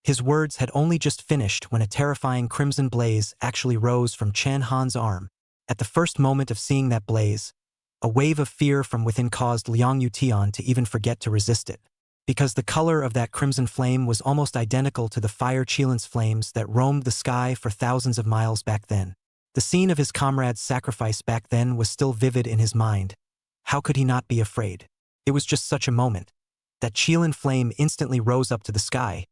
His words had only just finished when a terrifying crimson blaze actually rose from Chen Han's arm. At the first moment of seeing that blaze, a wave of fear from within caused Liang Yutian to even forget to resist it, because the color of that crimson flame was almost identical to the fire Chillin's flames that roamed the sky for thousands of miles back then. The scene of his comrade's sacrifice back then was still vivid in his mind. How could he not be afraid? It was just such a moment. That Chillin flame instantly rose up to the sky,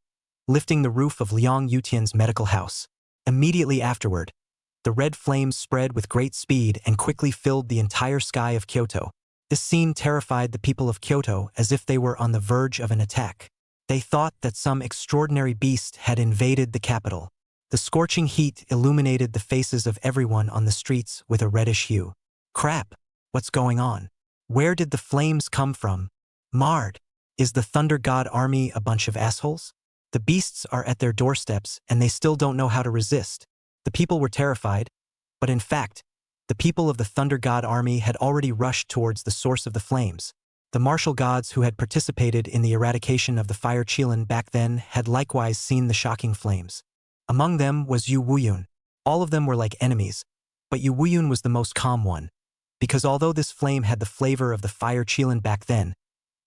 lifting the roof of Liang Yutian's medical house. Immediately afterward, the red flames spread with great speed and quickly filled the entire sky of Kyoto. This scene terrified the people of Kyoto as if they were on the verge of an attack. They thought that some extraordinary beast had invaded the capital. The scorching heat illuminated the faces of everyone on the streets with a reddish hue. Crap! What's going on? Where did the flames come from? Marred! Is the Thunder God army a bunch of assholes? The beasts are at their doorsteps and they still don't know how to resist. The people were terrified, but in fact, the people of the Thunder God army had already rushed towards the source of the flames. The martial gods who had participated in the eradication of the fire Chillin back then had likewise seen the shocking flames. Among them was Yu Wuyun. All of them were like enemies, but Yu Wuyun was the most calm one, because although this flame had the flavor of the fire Chillin back then,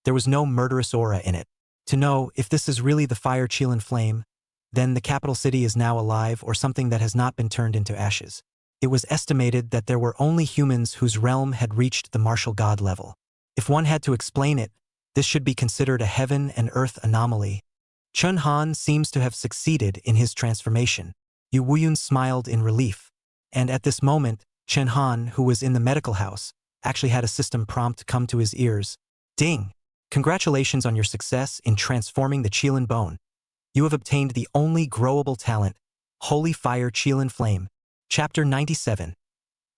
there was no murderous aura in it. To know if this is really the fire Chillin flame, then the capital city is now alive or something that has not been turned into ashes. It was estimated that there were only humans whose realm had reached the martial god level. If one had to explain it, this should be considered a heaven and earth anomaly. Chen Han seems to have succeeded in his transformation. Yu Wuyun smiled in relief. And at this moment, Chen Han, who was in the medical house, actually had a system prompt come to his ears. Ding! Congratulations on your success in transforming the Chillin bone. You have obtained the only growable talent, Holy Fire Chillin Flame. Chapter 97.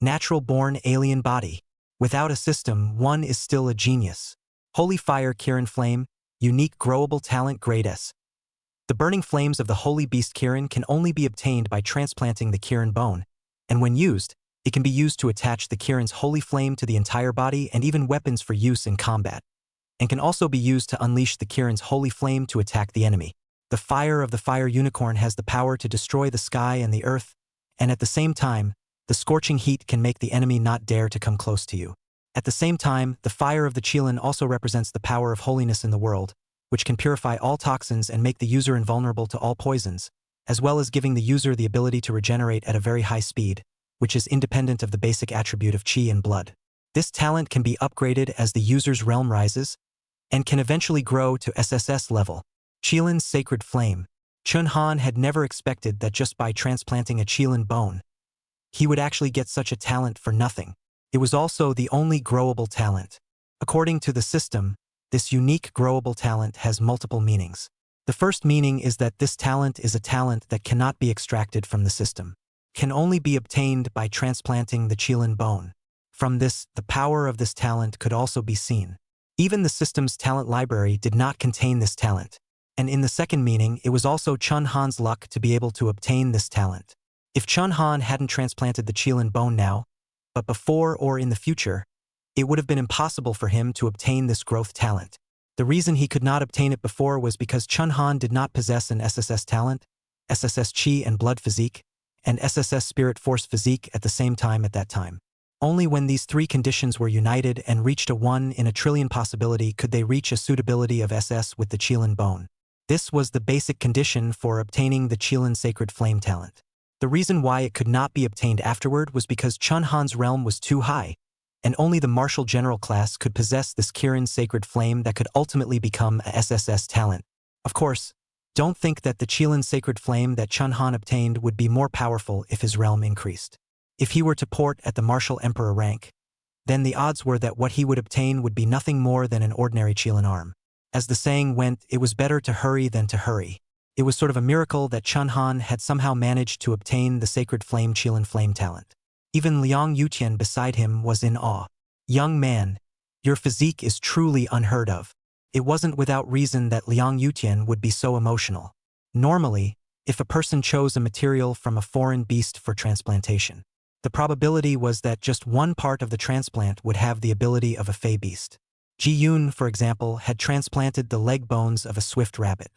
Natural-born alien body. Without a system, one is still a genius. Holy Fire Kirin Flame, unique growable talent grade S. The burning flames of the Holy Beast Kirin can only be obtained by transplanting the Kirin bone, and when used, It can be used to attach the Kirin's holy flame to the entire body and even weapons for use in combat, and can also be used to unleash the Kirin's holy flame to attack the enemy. The fire of the fire unicorn has the power to destroy the sky and the earth, and at the same time, the scorching heat can make the enemy not dare to come close to you. At the same time, the fire of the Chillin also represents the power of holiness in the world, which can purify all toxins and make the user invulnerable to all poisons, as well as giving the user the ability to regenerate at a very high speed, which is independent of the basic attribute of chi and blood. This talent can be upgraded as the user's realm rises, and can eventually grow to SSS level. Chillin's sacred flame. Chun Han had never expected that just by transplanting a Chillin bone, he would actually get such a talent for nothing. It was also the only growable talent. According to the system, this unique growable talent has multiple meanings. The first meaning is that this talent is a talent that cannot be extracted from the system, can only be obtained by transplanting the Chillin bone. From this, the power of this talent could also be seen. Even the system's talent library did not contain this talent. And in the second meaning, it was also Chun Han's luck to be able to obtain this talent. If Chun Han hadn't transplanted the Chillin bone now, but before or in the future, it would have been impossible for him to obtain this growth talent. The reason he could not obtain it before was because Chun Han did not possess an SSS talent, SSS Chi and Blood physique, and SSS Spirit Force physique at the same time at that time. Only when these three conditions were united and reached a 1 in a trillion possibility could they reach a suitability of SS with the Chillin bone. This was the basic condition for obtaining the Chillin Sacred Flame talent. The reason why it could not be obtained afterward was because Chun Han's realm was too high, and only the Marshal General class could possess this Kirin Sacred Flame that could ultimately become a SSS talent. Of course, don't think that the Chillin Sacred Flame that Chun Han obtained would be more powerful if his realm increased. If he were to port at the Marshal Emperor rank, then the odds were that what he would obtain would be nothing more than an ordinary Chillin arm. As the saying went, it was better to hurry than to hurry. It was sort of a miracle that Chun Han had somehow managed to obtain the Sacred Flame Chillin Flame talent. Even Liang Yutian beside him was in awe. "Young man, your physique is truly unheard of." It wasn't without reason that Liang Yutian would be so emotional. Normally, if a person chose a material from a foreign beast for transplantation, the probability was that just one part of the transplant would have the ability of a fey beast. Ji Yun, for example, had transplanted the leg bones of a swift rabbit.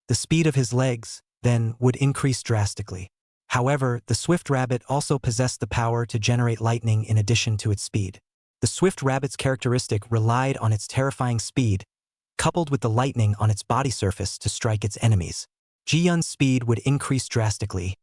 The speed of his legs, then, would increase drastically. However, the swift rabbit also possessed the power to generate lightning in addition to its speed. The swift rabbit's characteristic relied on its terrifying speed, coupled with the lightning on its body surface to strike its enemies. Ji Yun's speed would increase drastically,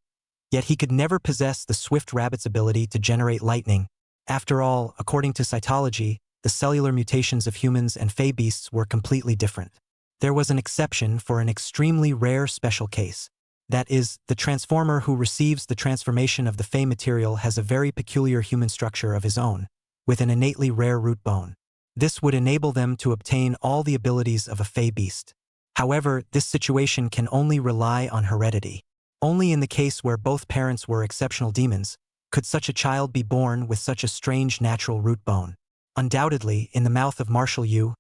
yet he could never possess the swift rabbit's ability to generate lightning. After all, according to cytology, the cellular mutations of humans and fey beasts were completely different. There was an exception for an extremely rare special case. That is, the transformer who receives the transformation of the fey material has a very peculiar human structure of his own, with an innately rare root bone. This would enable them to obtain all the abilities of a fey beast. However, this situation can only rely on heredity. Only in the case where both parents were exceptional demons could such a child be born with such a strange natural root bone. Undoubtedly, in the mouth of Marshal Yu,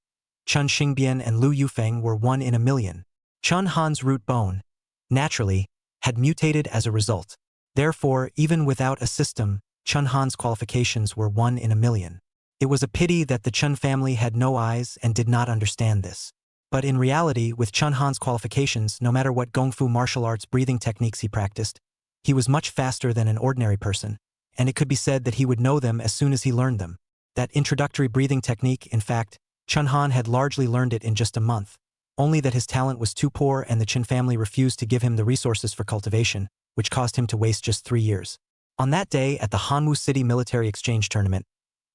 Chun Xingbian and Lu Yufeng were 1 in a million. Chun Han's root bone, naturally, had mutated as a result. Therefore, even without a system, Chun Han's qualifications were 1 in a million. It was a pity that the Chun family had no eyes and did not understand this. But in reality, with Chun Han's qualifications, no matter what Gongfu martial arts breathing techniques he practiced, he was much faster than an ordinary person, and it could be said that he would know them as soon as he learned them. That introductory breathing technique, in fact, Chun Han had largely learned it in just a month, only that his talent was too poor and the Chun family refused to give him the resources for cultivation, which caused him to waste just 3 years. On that day at the Hanwu City Military Exchange Tournament,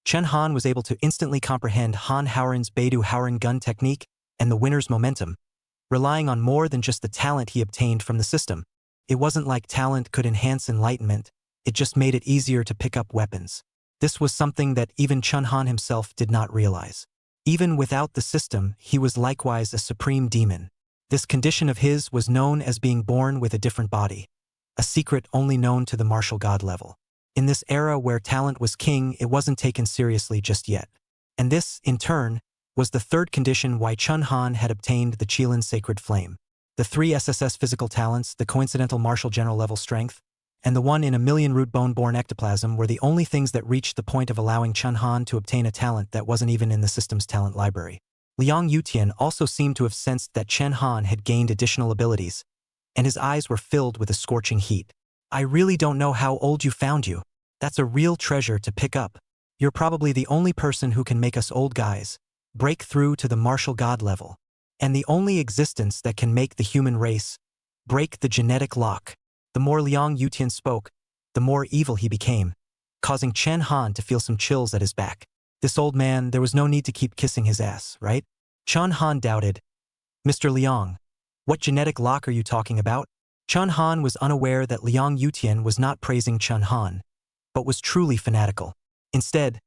Chun Han was able to instantly comprehend Han Howren's Beidou Howren gun technique and the winner's momentum, relying on more than just the talent he obtained from the system. It wasn't like talent could enhance enlightenment, it just made it easier to pick up weapons. This was something that even Chun Han himself did not realize. Even without the system, he was likewise a supreme demon. This condition of his was known as being born with a different body, a secret only known to the martial god level. In this era where talent was king, it wasn't taken seriously just yet. And this, in turn, was the third condition why Chun Han had obtained the Chillin Sacred Flame. The 3 SSS physical talents, the coincidental martial general level strength, and the one in a million root bone-born ectoplasm were the only things that reached the point of allowing Chen Han to obtain a talent that wasn't even in the system's talent library. Liang Yutian also seemed to have sensed that Chen Han had gained additional abilities, and his eyes were filled with a scorching heat. I really don't know how old you found you. That's a real treasure to pick up. You're probably the only person who can make us old guys break through to the martial god level, and the only existence that can make the human race break the genetic lock. The more Liang Yutian spoke, the more evil he became, causing Chen Han to feel some chills at his back. This old man, there was no need to keep kissing his ass, right? Chen Han doubted. Mr. Liang, what genetic lock are you talking about? Chen Han was unaware that Liang Yutian was not praising Chen Han, but was truly fanatical. Instead,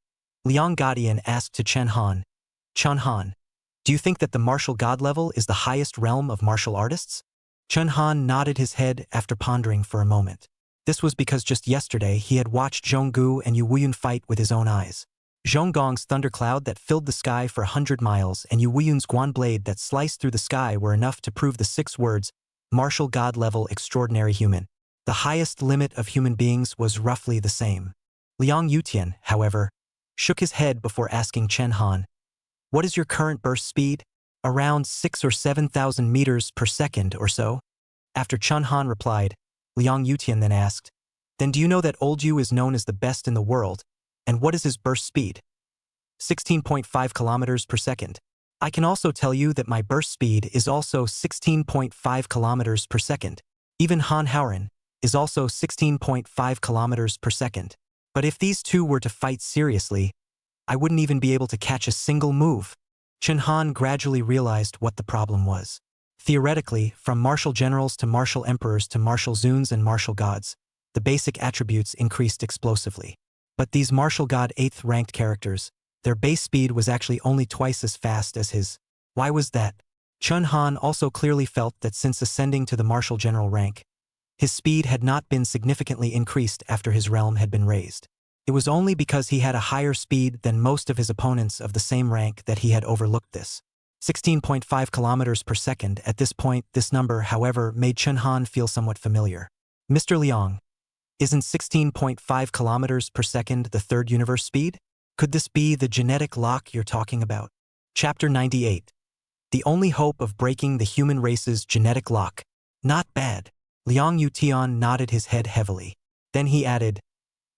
Liang Gadian asked to Chen Han, do you think that the martial god level is the highest realm of martial artists? Chen Han nodded his head after pondering for a moment. This was because just yesterday he had watched Zhonggu and Yu Wuyun fight with his own eyes. Zhonggong's thundercloud that filled the sky for 100 miles and Yu Wuyun's guan blade that sliced through the sky were enough to prove the 6 words, martial god level extraordinary human. The highest limit of human beings was roughly the same. Liang Yutian, however, shook his head before asking Chen Han, what is your current burst speed? Around 6 or 7,000 meters per second or so? After Chen Han replied, Liang Yutian then asked, then do you know that old Yu is known as the best in the world, and what is his burst speed? 16.5 kilometers per second. I can also tell you that my burst speed is also 16.5 kilometers per second. Even Han Haoren is also 16.5 kilometers per second. But if these two were to fight seriously, I wouldn't even be able to catch a single move. Chen Han gradually realized what the problem was. Theoretically, from martial generals to martial emperors to martial zuns and martial gods, the basic attributes increased explosively. But these martial god 8th ranked characters, their base speed was actually only twice as fast as his. Why was that? Chen Han also clearly felt that since ascending to the martial general rank, his speed had not been significantly increased after his realm had been raised. It was only because he had a higher speed than most of his opponents of the same rank that he had overlooked this. 16.5 kilometers per second. At this point, this number, however, made Chen Han feel somewhat familiar. Mr. Liang, isn't 16.5 kilometers per second the third universe speed? Could this be the genetic lock you're talking about? Chapter 98. The only hope of breaking the human race's genetic lock. Not bad. Liang Yutian nodded his head heavily. Then he added,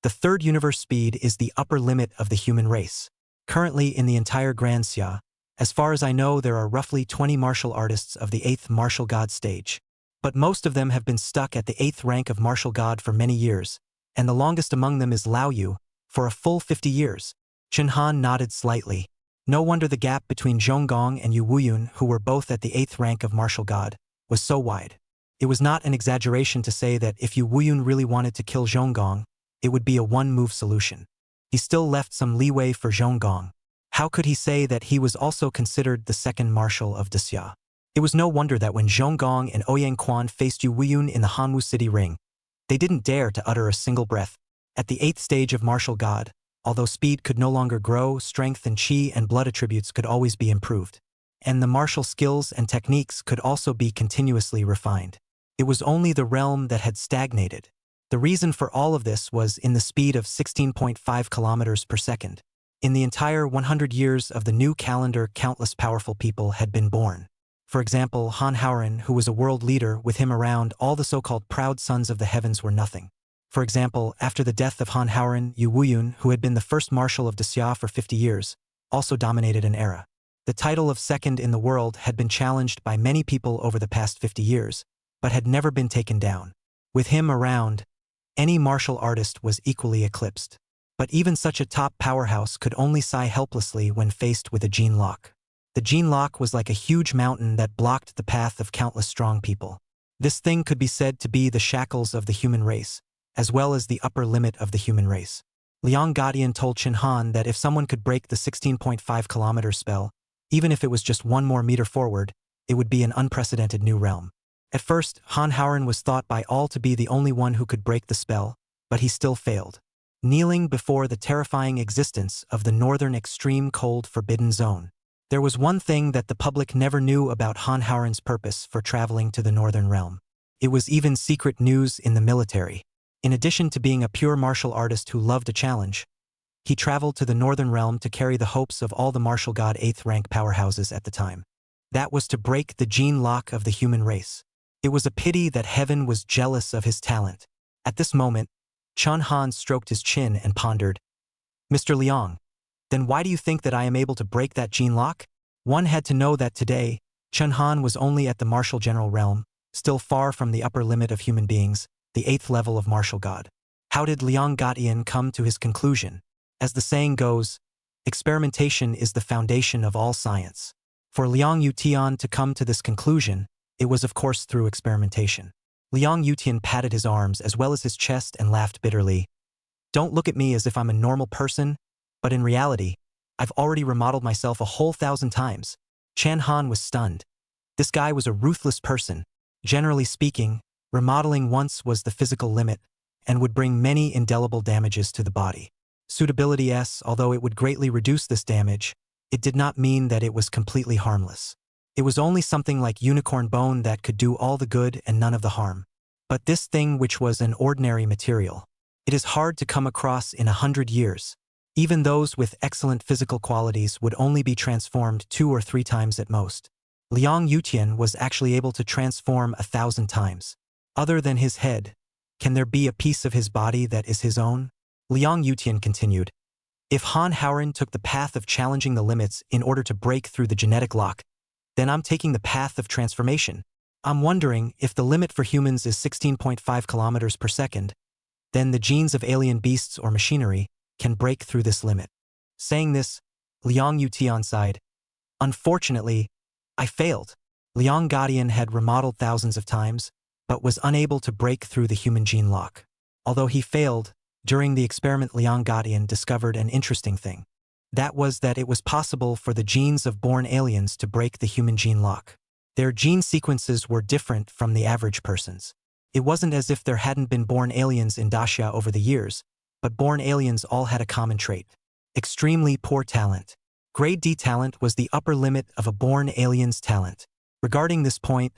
the third universe speed is the upper limit of the human race. Currently in the entire Grand Xia, as far as I know, there are roughly 20 martial artists of the 8th martial god stage. But most of them have been stuck at the 8th rank of martial god for many years, and the longest among them is Lao Yu, for a full 50 years. Chen Han nodded slightly. No wonder the gap between Zhonggong and Yu Wuyun, who were both at the 8th rank of martial god, was so wide. It was not an exaggeration to say that if Yu Wuyun really wanted to kill Zhonggong, it would be a one-move solution. He still left some leeway for Zhonggong. How could he say that he was also considered the second marshal of Xia? It was no wonder that when Zhonggong and Ouyang Quan faced Yu Wuyun in the Hanwu City Ring, they didn't dare to utter a single breath. At the 8th stage of martial god, although speed could no longer grow, strength and chi and blood attributes could always be improved, and the martial skills and techniques could also be continuously refined. It was only the realm that had stagnated. The reason for all of this was in the speed of 16.5 kilometers per second. In the entire 100 years of the new calendar, countless powerful people had been born. For example, Han Haoren, who was a world leader, with him around, all the so-called proud sons of the heavens were nothing. For example, after the death of Han Haoren, Yu Wuyun, who had been the first marshal of Xia for 50 years, also dominated an era. The title of second in the world had been challenged by many people over the past 50 years, but had never been taken down. With him around, any martial artist was equally eclipsed. But even such a top powerhouse could only sigh helplessly when faced with a gene lock. The gene lock was like a huge mountain that blocked the path of countless strong people. This thing could be said to be the shackles of the human race, as well as the upper limit of the human race. Liang Gadian told Chen Han that if someone could break the 16.5 kilometer spell, even if it was just 1 more meter forward, it would be an unprecedented new realm. At first, Han Haoren was thought by all to be the only one who could break the spell, but he still failed. Kneeling before the terrifying existence of the northern extreme cold forbidden zone. There was one thing that the public never knew about Han Haoren's purpose for traveling to the northern realm. It was even secret news in the military. In addition to being a pure martial artist who loved a challenge, he traveled to the Northern Realm to carry the hopes of all the martial god 8th rank powerhouses at the time. That was to break the gene lock of the human race. It was a pity that heaven was jealous of his talent. At this moment, Chun Han stroked his chin and pondered, Mr. Liang, then why do you think that I am able to break that gene lock? One had to know that today, Chun Han was only at the martial general realm, still far from the upper limit of human beings, the 8th level of martial god. How did Liang Gatian come to his conclusion? As the saying goes, experimentation is the foundation of all science. For Liang Yutian to come to this conclusion, it was of course through experimentation. Liang Yutian patted his arms as well as his chest and laughed bitterly. Don't look at me as if I'm a normal person, but in reality, I've already remodeled myself a whole 1,000 times. Chan Han was stunned. This guy was a ruthless person. Generally speaking, remodeling once was the physical limit and would bring many indelible damages to the body. Suitability S, although it would greatly reduce this damage, it did not mean that it was completely harmless. It was only something like unicorn bone that could do all the good and none of the harm. But this thing which was an ordinary material, it is hard to come across in 100 years. Even those with excellent physical qualities would only be transformed 2 or 3 times at most. Liang Yutian was actually able to transform 1,000 times. Other than his head, can there be a piece of his body that is his own? Liang Yutian continued, if Han Howren took the path of challenging the limits in order to break through the genetic lock, then I'm taking the path of transformation. I'm wondering if the limit for humans is 16.5 kilometers per second, then the genes of alien beasts or machinery can break through this limit. Saying this, Liang Yutian sighed. Unfortunately, I failed. Liang Gatian had remodeled thousands of times, but was unable to break through the human gene lock. Although he failed, during the experiment Liang Gatian discovered an interesting thing. That was that it was possible for the genes of born aliens to break the human gene lock. Their gene sequences were different from the average person's. It wasn't as if there hadn't been born aliens in Dacia over the years, but born aliens all had a common trait. Extremely poor talent. Grade D talent was the upper limit of a born alien's talent. Regarding this point,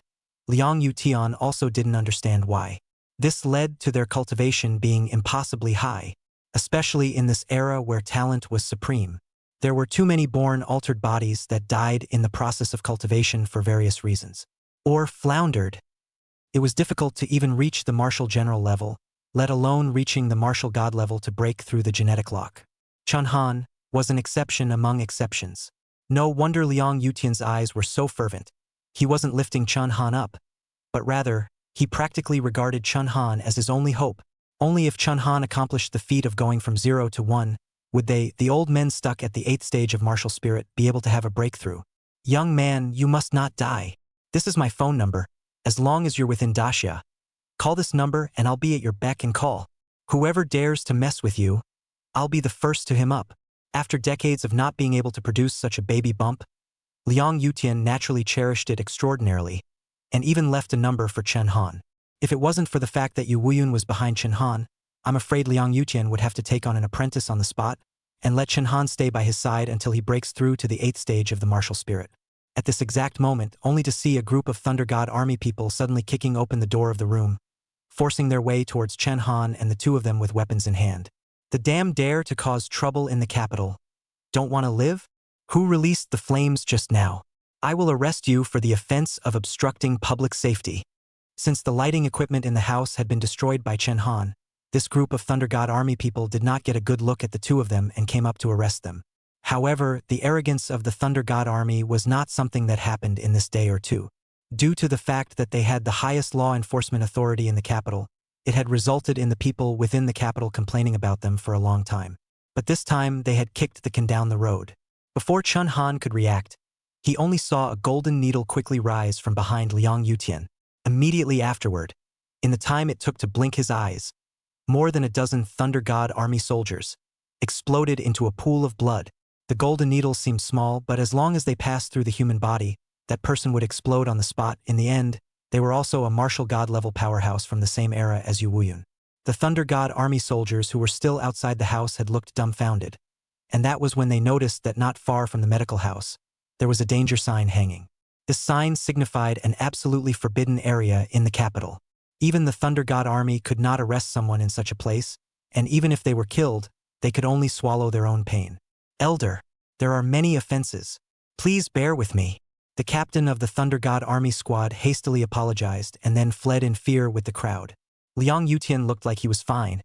Liang Yutian also didn't understand why. This led to their cultivation being impossibly high, especially in this era where talent was supreme. There were too many born altered bodies that died in the process of cultivation for various reasons, or floundered. It was difficult to even reach the martial general level, let alone reaching the martial god level to break through the genetic lock. Chun Han was an exception among exceptions. No wonder Liang Yutian's eyes were so fervent. He wasn't lifting Chun Han up, but rather, he practically regarded Chun Han as his only hope. Only if Chun Han accomplished the feat of going from 0 to 1, would they, the old men stuck at the 8th stage of martial spirit, be able to have a breakthrough. Young man, you must not die. This is my phone number. As long as you're within Dacia, call this number and I'll be at your beck and call. Whoever dares to mess with you, I'll be the first to him up. After decades of not being able to produce such a baby bump, Liang Yutian naturally cherished it extraordinarily, and even left a number for Chen Han. If it wasn't for the fact that Yu Wuyun was behind Chen Han, I'm afraid Liang Yutian would have to take on an apprentice on the spot, and let Chen Han stay by his side until he breaks through to the 8th stage of the martial spirit. At this exact moment, only to see a group of Thunder God army people suddenly kicking open the door of the room, forcing their way towards Chen Han and the two of them with weapons in hand. The damn dare to cause trouble in the capital. Don't want to live? Who released the flames just now? I will arrest you for the offense of obstructing public safety. Since the lighting equipment in the house had been destroyed by Chen Han, this group of Thunder God army people did not get a good look at the two of them and came up to arrest them. However, the arrogance of the Thunder God army was not something that happened in this day or two. Due to the fact that they had the highest law enforcement authority in the capital, it had resulted in the people within the capital complaining about them for a long time. But this time they had kicked the can down the road. Before Chun Han could react, he only saw a golden needle quickly rise from behind Liang Yutian. Immediately afterward, in the time it took to blink his eyes, more than a dozen Thunder God army soldiers exploded into a pool of blood. The golden needles seemed small, but as long as they passed through the human body, that person would explode on the spot. In the end, they were also a martial god level powerhouse from the same era as Yu Wuyun. The Thunder God army soldiers who were still outside the house had looked dumbfounded, and that was when they noticed that not far from the medical house, there was a danger sign hanging. This sign signified an absolutely forbidden area in the capital. Even the Thunder God army could not arrest someone in such a place, and even if they were killed, they could only swallow their own pain. Elder, there are many offenses. Please bear with me. The captain of the Thunder God army squad hastily apologized and then fled in fear with the crowd. Liang Yutian looked like he was fine,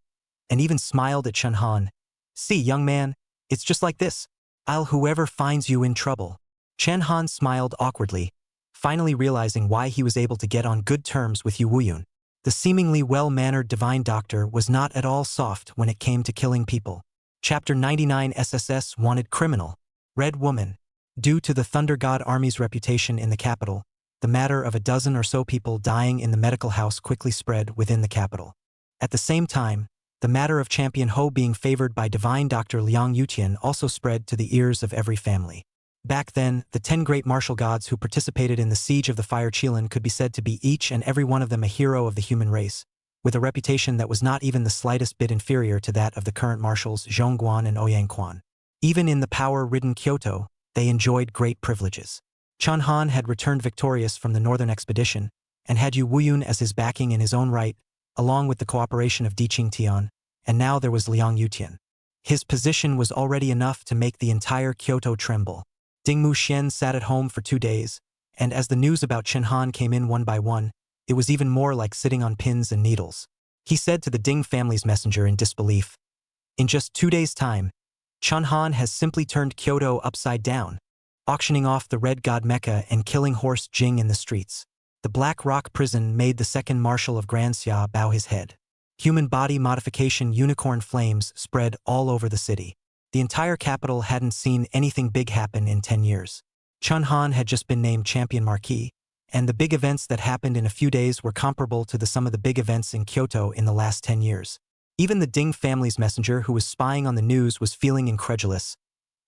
and even smiled at Chen Han. See, young man, it's just like this. I'll whoever finds you in trouble. Chen Han smiled awkwardly, finally realizing why he was able to get on good terms with Yu Wuyun. The seemingly well-mannered divine doctor was not at all soft when it came to killing people. Chapter 99 SSS Wanted Criminal. Red Woman. Due to the Thunder God Army's reputation in the capital, the matter of a dozen or so people dying in the medical house quickly spread within the capital. At the same time, the matter of Champion Ho being favored by divine Dr. Liang Yutian also spread to the ears of every family. Back then, the 10 great martial gods who participated in the siege of the Fire Chillin could be said to be each and every one of them a hero of the human race, with a reputation that was not even the slightest bit inferior to that of the current marshals Zhongguan and Ouyang. Even in the power-ridden Kyoto, they enjoyed great privileges. Chen Han had returned victorious from the northern expedition, and had Yu Wuyun as his backing in his own right, along with the cooperation of Di Qingtian, and now there was Liang Yutian. His position was already enough to make the entire Kyoto tremble. Ding Muxian sat at home for 2 days, and as the news about Chen Han came in one by one, it was even more like sitting on pins and needles. He said to the Ding family's messenger in disbelief, "In just 2 days' time, Chen Han has simply turned Kyoto upside down, auctioning off the Red God Mecha and killing horse Jing in the streets." The Black Rock prison made the second marshal of Grand Xia bow his head. Human body modification unicorn flames spread all over the city. The entire capital hadn't seen anything big happen in 10 years. Chen Han had just been named champion Marquee, and the big events that happened in a few days were comparable to the sum of the big events in Kyoto in the last 10 years. Even the Ding family's messenger who was spying on the news was feeling incredulous.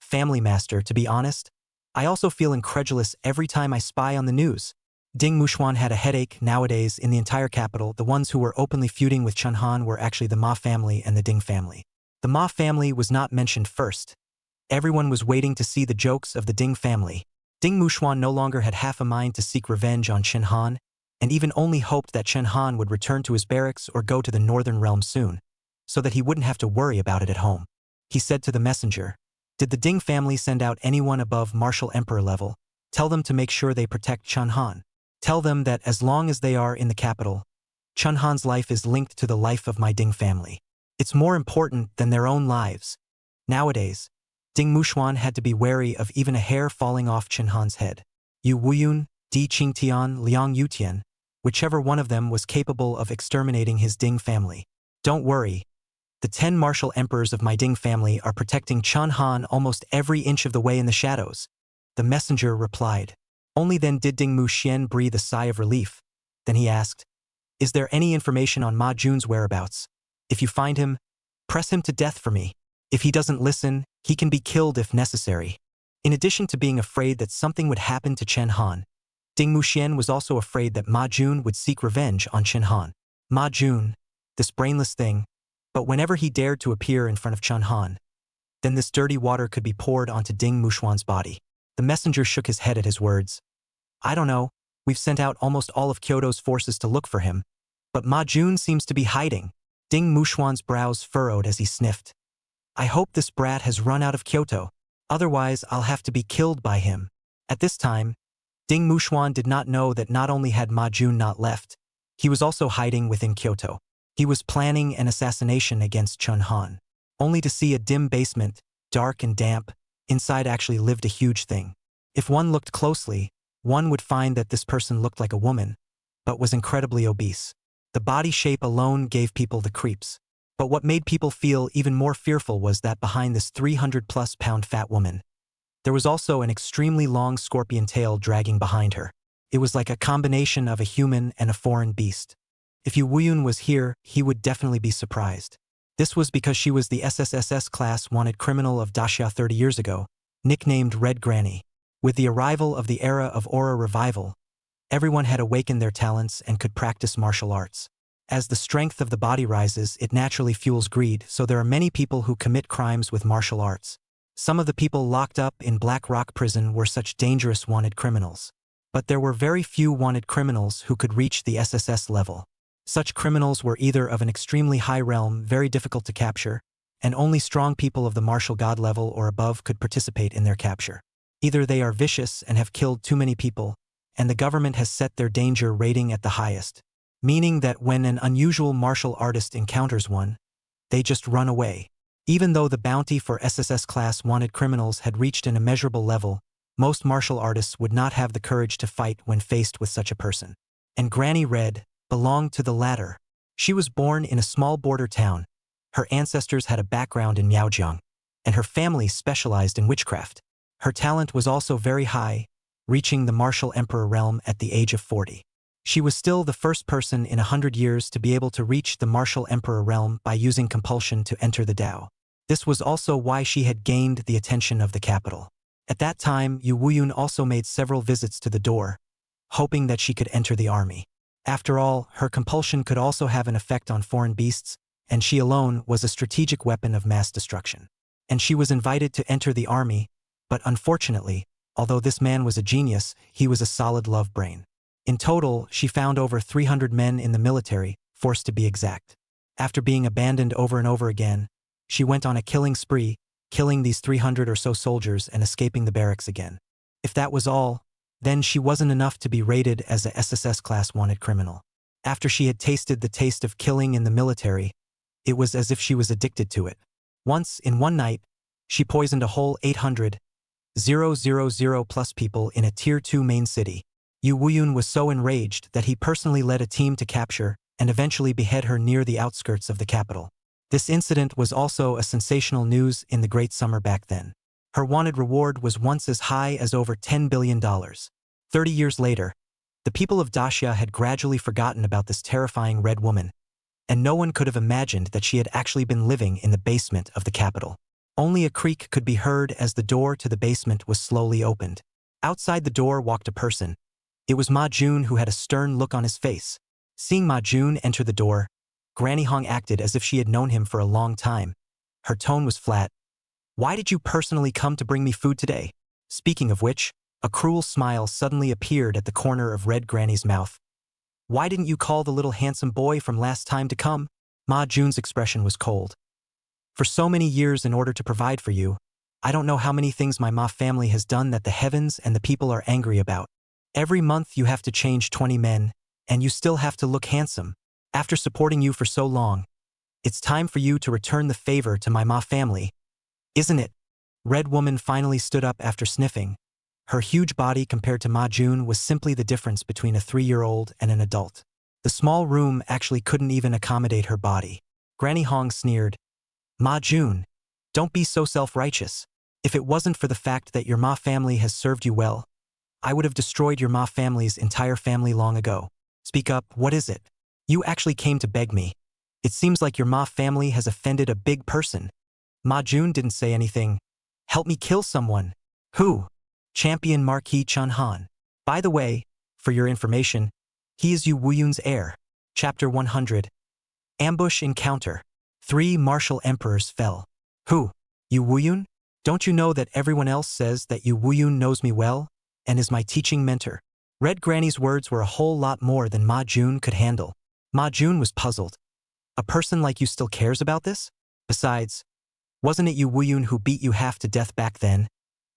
"Family master, to be honest, I also feel incredulous every time I spy on the news." Ding Muxuan had a headache. Nowadays, in the entire capital, the ones who were openly feuding with Chen Han were actually the Ma family and the Ding family. The Ma family was not mentioned first. Everyone was waiting to see the jokes of the Ding family. Ding Muxuan no longer had half a mind to seek revenge on Chen Han, and even only hoped that Chen Han would return to his barracks or go to the northern realm soon, so that he wouldn't have to worry about it at home. He said to the messenger, "Did the Ding family send out anyone above Marshal Emperor level? Tell them to make sure they protect Chen Han. Tell them that as long as they are in the capital, Chen Han's life is linked to the life of my Ding family. It's more important than their own lives." Nowadays, Ding Muxuan had to be wary of even a hair falling off Chen Han's head. Yu Wuyun, Di Qingtian, Liang Yutian, whichever one of them was capable of exterminating his Ding family. "Don't worry. The 10 martial emperors of my Ding family are protecting Chen Han almost every inch of the way in the shadows," the messenger replied. Only then did Ding Muxian breathe a sigh of relief. Then he asked, "Is there any information on Ma Jun's whereabouts? If you find him, press him to death for me. If he doesn't listen, he can be killed if necessary." In addition to being afraid that something would happen to Chen Han, Ding Muxian was also afraid that Ma Jun would seek revenge on Chen Han. Ma Jun, this brainless thing, but whenever he dared to appear in front of Chen Han, then this dirty water could be poured onto Ding Muxuan's body. The messenger shook his head at his words. "I don't know, we've sent out almost all of Kyoto's forces to look for him, but Ma Jun seems to be hiding." Ding Muxuan's brows furrowed as he sniffed. "I hope this brat has run out of Kyoto, otherwise I'll have to be killed by him." At this time, Ding Muxuan did not know that not only had Ma Jun not left, he was also hiding within Kyoto. He was planning an assassination against Chen Han, only to see a dim basement, dark and damp. Inside actually lived a huge thing. If one looked closely, one would find that this person looked like a woman, but was incredibly obese. The body shape alone gave people the creeps. But what made people feel even more fearful was that behind this 300-plus pound fat woman, there was also an extremely long scorpion tail dragging behind her. It was like a combination of a human and a foreign beast. If Yu Wuyun was here, he would definitely be surprised. This was because she was the SSSS class wanted criminal of Daxia 30 years ago, nicknamed Red Granny. With the arrival of the era of Aura Revival, everyone had awakened their talents and could practice martial arts. As the strength of the body rises, it naturally fuels greed, so there are many people who commit crimes with martial arts. Some of the people locked up in Black Rock prison were such dangerous wanted criminals. But there were very few wanted criminals who could reach the SSS level. Such criminals were either of an extremely high realm, very difficult to capture, and only strong people of the martial god level or above could participate in their capture. Either they are vicious and have killed too many people, and the government has set their danger rating at the highest, meaning that when an unusual martial artist encounters one, they just run away. Even though the bounty for SSS class wanted criminals had reached an immeasurable level, most martial artists would not have the courage to fight when faced with such a person. And Granny Red belonged to the latter. She was born in a small border town. Her ancestors had a background in Miaojiang, and her family specialized in witchcraft. Her talent was also very high, reaching the martial emperor realm at the age of 40. She was still the first person in 100 years to be able to reach the martial emperor realm by using compulsion to enter the Dao. This was also why she had gained the attention of the capital. At that time, Yu Wuyun also made several visits to the door, hoping that she could enter the army. After all, her compulsion could also have an effect on foreign beasts, and she alone was a strategic weapon of mass destruction. And she was invited to enter the army, but unfortunately, although this man was a genius, he was a solid love brain. In total, she found over 300 men in the military, forced to be exact. After being abandoned over and over again, she went on a killing spree, killing these 300 or so soldiers and escaping the barracks again. If that was all, then she wasn't enough to be rated as a SSS class wanted criminal. After she had tasted the taste of killing in the military, it was as if she was addicted to it. Once, in one night, she poisoned a whole 800,000 plus people in a Tier 2 main city. Yu Wuyun was so enraged that he personally led a team to capture and eventually behead her near the outskirts of the capital. This incident was also a sensational news in the Great Summer back then. Her wanted reward was once as high as over $10 billion. 30 years later, the people of Daxia had gradually forgotten about this terrifying red woman, and no one could have imagined that she had actually been living in the basement of the capital. Only a creak could be heard as the door to the basement was slowly opened. Outside the door walked a person. It was Ma Jun, who had a stern look on his face. Seeing Ma Jun enter the door, Granny Hong acted as if she had known him for a long time. Her tone was flat. "Why did you personally come to bring me food today?" Speaking of which, a cruel smile suddenly appeared at the corner of Red Granny's mouth. "Why didn't you call the little handsome boy from last time to come?" Ma Jun's expression was cold. "For so many years in order to provide for you, I don't know how many things my Ma family has done that the heavens and the people are angry about. Every month you have to change 20 men, and you still have to look handsome. After supporting you for so long, it's time for you to return the favor to my Ma family, isn't it?" Red Woman finally stood up after sniffing. Her huge body compared to Ma Jun was simply the difference between a 3-year-old and an adult. The small room actually couldn't even accommodate her body. Granny Hong sneered. "Ma Jun, don't be so self-righteous. If it wasn't for the fact that your Ma family has served you well, I would have destroyed your Ma family's entire family long ago. Speak up, what is it? You actually came to beg me. It seems like your Ma family has offended a big person." Ma Jun didn't say anything. "Help me kill someone." "Who?" "Champion Marquee Chunhan. By the way, for your information, he is Yu Wuyun's heir." Chapter 100. Ambush Encounter. 3 martial emperors fell. "Who? Yu Wuyun? Don't you know that everyone else says that Yu Wuyun knows me well and is my teaching mentor?" Red Granny's words were a whole lot more than Ma Jun could handle. Ma Jun was puzzled. "A person like you still cares about this? Besides, wasn't it Yu Wuyun who beat you half to death back then?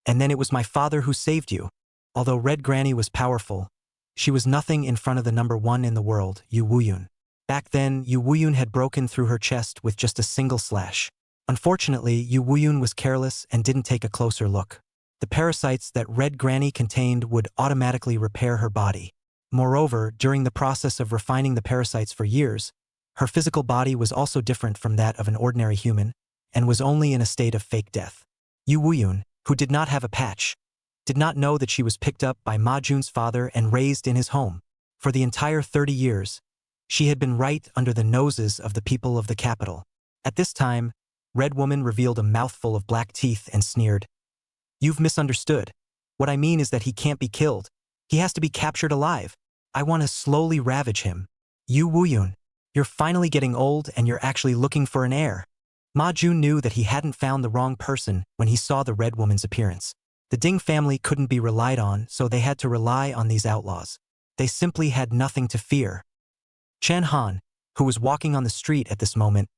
And then it was my father who saved you." Although Red Granny was powerful, she was nothing in front of the number 1 in the world, Yu Wuyun. Back then, Yu Wuyun had broken through her chest with just a single slash. Unfortunately, Yu Wuyun was careless and didn't take a closer look. The parasites that Red Granny contained would automatically repair her body. Moreover, during the process of refining the parasites for years, her physical body was also different from that of an ordinary human, and was only in a state of fake death. Yu Wuyun, who did not have a patch, did not know that she was picked up by Ma Jun's father and raised in his home. For the entire 30 years, she had been right under the noses of the people of the capital. At this time, Red Woman revealed a mouthful of black teeth and sneered. "You've misunderstood. What I mean is that he can't be killed. He has to be captured alive. I want to slowly ravage him. Yu Wuyun, you're finally getting old and you're actually looking for an heir." Ma Jun knew that he hadn't found the wrong person when he saw the Red Woman's appearance. The Ding family couldn't be relied on, so they had to rely on these outlaws. They simply had nothing to fear. Chen Han, who was walking on the street at this moment,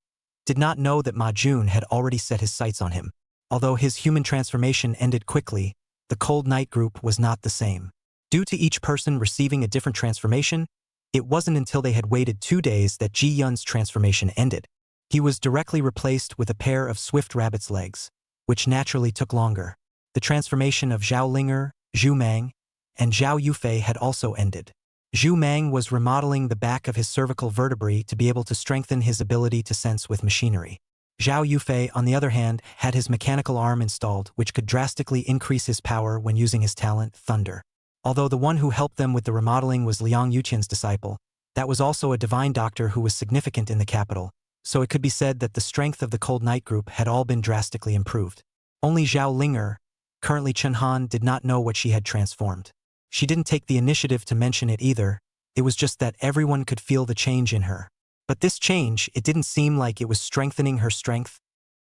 did not know that Ma Jun had already set his sights on him. Although his human transformation ended quickly, the Cold Night group was not the same. Due to each person receiving a different transformation, it wasn't until they had waited 2 days that Ji Yun's transformation ended. He was directly replaced with a pair of swift rabbit's legs, which naturally took longer. The transformation of Zhao Linger, Zhu Mang, and Zhao Yufei had also ended. Zhu Mang was remodeling the back of his cervical vertebrae to be able to strengthen his ability to sense with machinery. Zhao Yufei, on the other hand, had his mechanical arm installed, which could drastically increase his power when using his talent, Thunder. Although the one who helped them with the remodeling was Liang Yuqian's disciple, that was also a divine doctor who was significant in the capital, so it could be said that the strength of the Cold Night group had all been drastically improved. Only Zhao Linger, currently Chen Han, did not know what she had transformed. She didn't take the initiative to mention it either, it was just that everyone could feel the change in her. But this change, it didn't seem like it was strengthening her strength.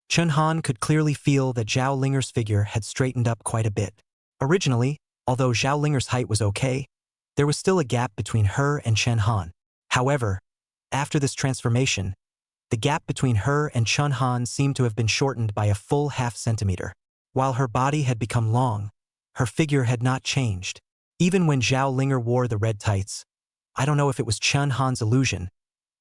Chen Han could clearly feel that Zhao Linger's figure had straightened up quite a bit. Originally, although Zhao Linger's height was okay, there was still a gap between her and Chen Han. However, after this transformation, the gap between her and Chen Han seemed to have been shortened by a full half centimeter. While her body had become long, her figure had not changed. Even when Zhao Linger wore the red tights, I don't know if it was Chen Han's illusion,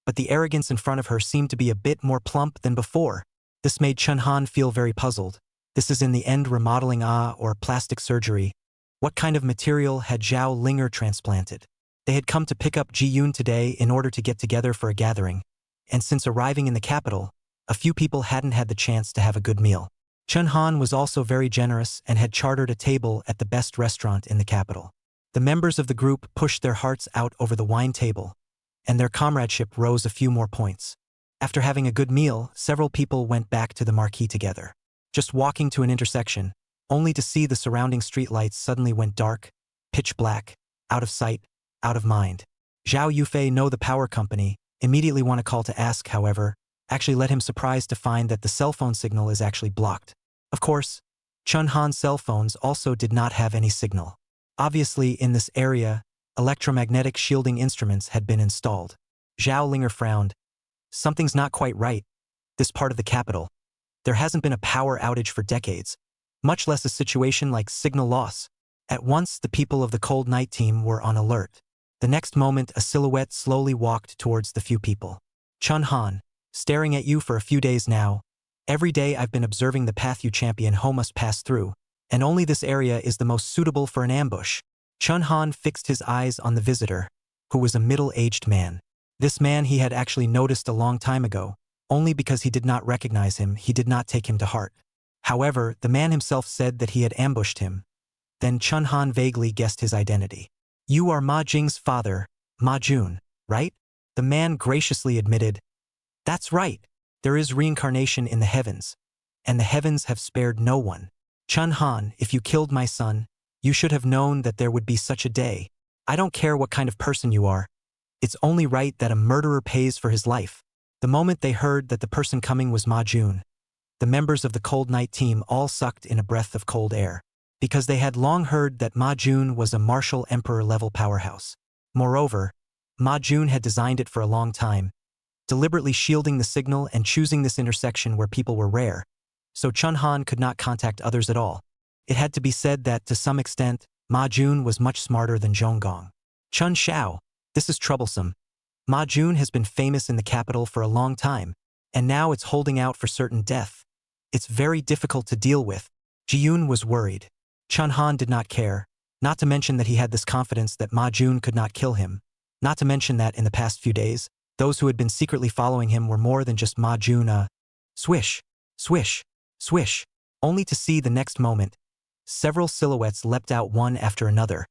but the arrogance in front of her seemed to be a bit more plump than before. This made Chen Han feel very puzzled. This is in the end remodeling or plastic surgery. What kind of material had Zhao Linger transplanted? They had come to pick up Ji Yun today in order to get together for a gathering, and since arriving in the capital, a few people hadn't had the chance to have a good meal. Chen Han was also very generous and had chartered a table at the best restaurant in the capital. The members of the group pushed their hearts out over the wine table, and their comradeship rose a few more points. After having a good meal, several people went back to the Marquee together. Just walking to an intersection, only to see the surrounding streetlights suddenly went dark, pitch black, out of sight, out of mind. Zhao Yufei know the power company, immediately want to call to ask, however, actually led him surprised to find that the cell phone signal is actually blocked. Of course, Chen Han's cell phones also did not have any signal. Obviously, in this area, electromagnetic shielding instruments had been installed. Zhao Linger frowned. Something's not quite right. This part of the capital. There hasn't been a power outage for decades, much less a situation like signal loss. At once, the people of the Cold Night team were on alert. The next moment, a silhouette slowly walked towards the few people. Chen Han, staring at you for a few days now. Every day I've been observing the path you champion Ho must pass through, and only this area is the most suitable for an ambush. Chen Han fixed his eyes on the visitor, who was a middle-aged man. This man he had actually noticed a long time ago. Only because he did not recognize him, he did not take him to heart. However, the man himself said that he had ambushed him. Then Chen Han vaguely guessed his identity. You are Ma Jing's father, Ma Jun, right? The man graciously admitted, that's right. There is reincarnation in the heavens, and the heavens have spared no one. Chen Han, if you killed my son, you should have known that there would be such a day. I don't care what kind of person you are. It's only right that a murderer pays for his life. The moment they heard that the person coming was Ma Jun, the members of the Cold Night team all sucked in a breath of cold air, because they had long heard that Ma Jun was a martial emperor-level powerhouse. Moreover, Ma Jun had designed it for a long time, deliberately shielding the signal and choosing this intersection where people were rare, so Chen Han could not contact others at all. It had to be said that, to some extent, Ma Jun was much smarter than Zhonggong. Chun Xiao, this is troublesome. Ma Jun has been famous in the capital for a long time, and now it's holding out for certain death. It's very difficult to deal with. Ji Yun was worried. Chen Han did not care, not to mention that he had this confidence that Ma Jun could not kill him, not to mention that in the past few days, those who had been secretly following him were more than just Ma Jun. Swish, swish, swish, only to see the next moment, several silhouettes leapt out one after another,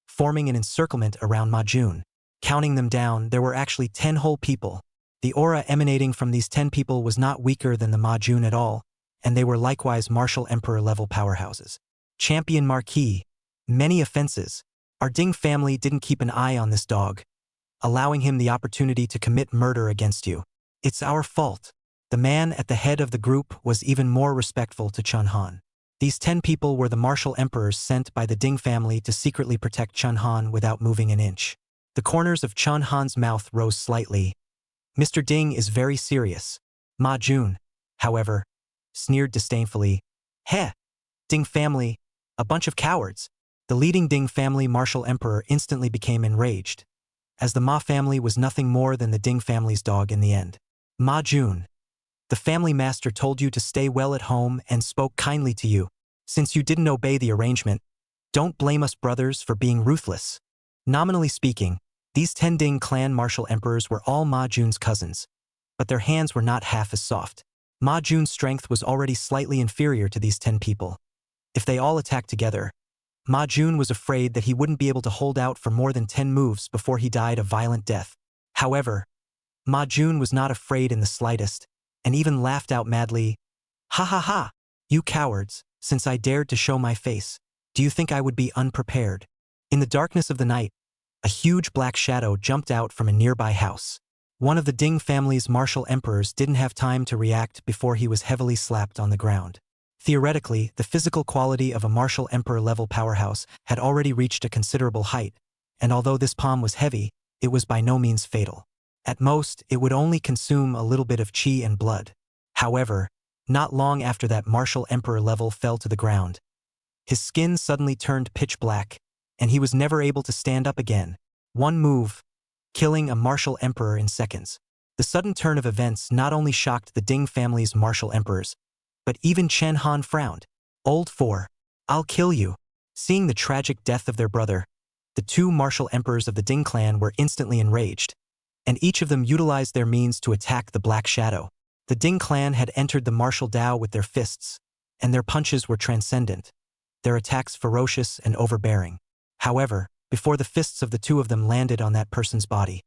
forming an encirclement around Ma Jun. Counting them down, there were actually 10 whole people. The aura emanating from these 10 people was not weaker than the Ma Jun at all, and they were likewise martial emperor-level powerhouses. Champion Marquee, many offenses. Our Ding family didn't keep an eye on this dog, allowing him the opportunity to commit murder against you. It's our fault. The man at the head of the group was even more respectful to Chen Han. These 10 people were the martial emperors sent by the Ding family to secretly protect Chen Han without moving an inch. The corners of Chun Han's mouth rose slightly. Mr. Ding is very serious. Ma Jun, however, sneered disdainfully. Heh! Ding family, a bunch of cowards. The leading Ding family martial emperor instantly became enraged, as the Ma family was nothing more than the Ding family's dog in the end. Ma Jun, the family master told you to stay well at home and spoke kindly to you. Since you didn't obey the arrangement, don't blame us brothers for being ruthless. Nominally speaking, these 10 Ding clan martial emperors were all Ma Jun's cousins, but their hands were not half as soft. Ma Jun's strength was already slightly inferior to these 10 people. If they all attacked together, Ma Jun was afraid that he wouldn't be able to hold out for more than 10 moves before he died a violent death. However, Ma Jun was not afraid in the slightest, and even laughed out madly. Ha ha ha! You cowards, since I dared to show my face, do you think I would be unprepared? In the darkness of the night, a huge black shadow jumped out from a nearby house. One of the Ding family's martial emperors didn't have time to react before he was heavily slapped on the ground. Theoretically, the physical quality of a martial emperor-level powerhouse had already reached a considerable height, and although this palm was heavy, it was by no means fatal. At most, it would only consume a little bit of chi and blood. However, not long after that martial emperor level fell to the ground, his skin suddenly turned pitch black, and he was never able to stand up again. One move, killing a martial emperor in seconds. The sudden turn of events not only shocked the Ding family's martial emperors, but even Chen Han frowned. Old four, I'll kill you. Seeing the tragic death of their brother, the 2 martial emperors of the Ding clan were instantly enraged, and each of them utilized their means to attack the Black Shadow. The Ding clan had entered the martial Dao with their fists, and their punches were transcendent, their attacks ferocious and overbearing. However, before the fists of the 2 of them landed on that person's body,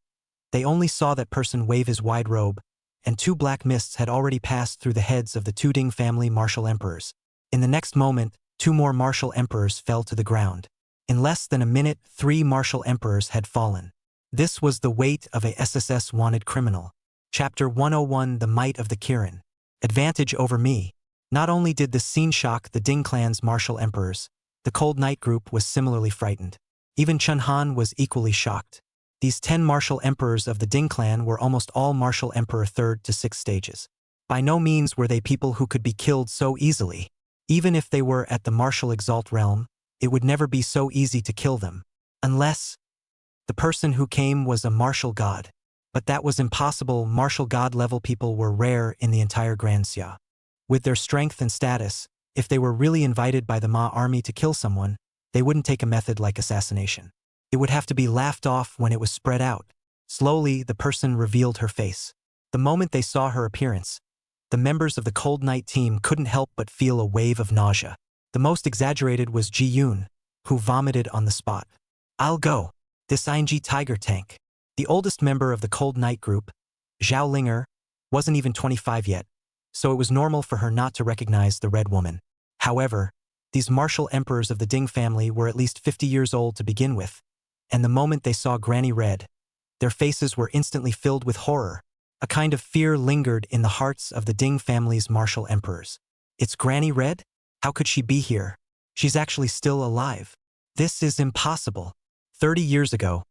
they only saw that person wave his wide robe, and 2 black mists had already passed through the heads of the 2 Ding family martial emperors. In the next moment, 2 more martial emperors fell to the ground. In less than a minute, 3 martial emperors had fallen. This was the weight of a SSS wanted criminal. Chapter 101: The Might of the Kirin. Advantage over me. Not only did this scene shock the Ding clan's martial emperors, the Cold Night group was similarly frightened. Even Chun Han was equally shocked. These 10 martial emperors of the Ding clan were almost all martial emperor 3rd to 6th stages. By no means were they people who could be killed so easily. Even if they were at the martial exalt realm, it would never be so easy to kill them. Unless the person who came was a martial god. But that was impossible. Martial god level people were rare in the entire Grand Xia. With their strength and status, if they were really invited by the Ma army to kill someone, they wouldn't take a method like assassination. It would have to be laughed off when it was spread out. Slowly, the person revealed her face. The moment they saw her appearance, the members of the Cold Night team couldn't help but feel a wave of nausea. The most exaggerated was Ji Yun, who vomited on the spot. I'll go. This ING Tiger Tank. The oldest member of the Cold Night group, Zhao Linger, wasn't even 25 yet, so it was normal for her not to recognize the Red Woman. However, these martial emperors of the Ding family were at least 50 years old to begin with, and the moment they saw Granny Red, their faces were instantly filled with horror. A kind of fear lingered in the hearts of the Ding family's martial emperors. It's Granny Red? How could she be here? She's actually still alive. This is impossible. 30 years ago,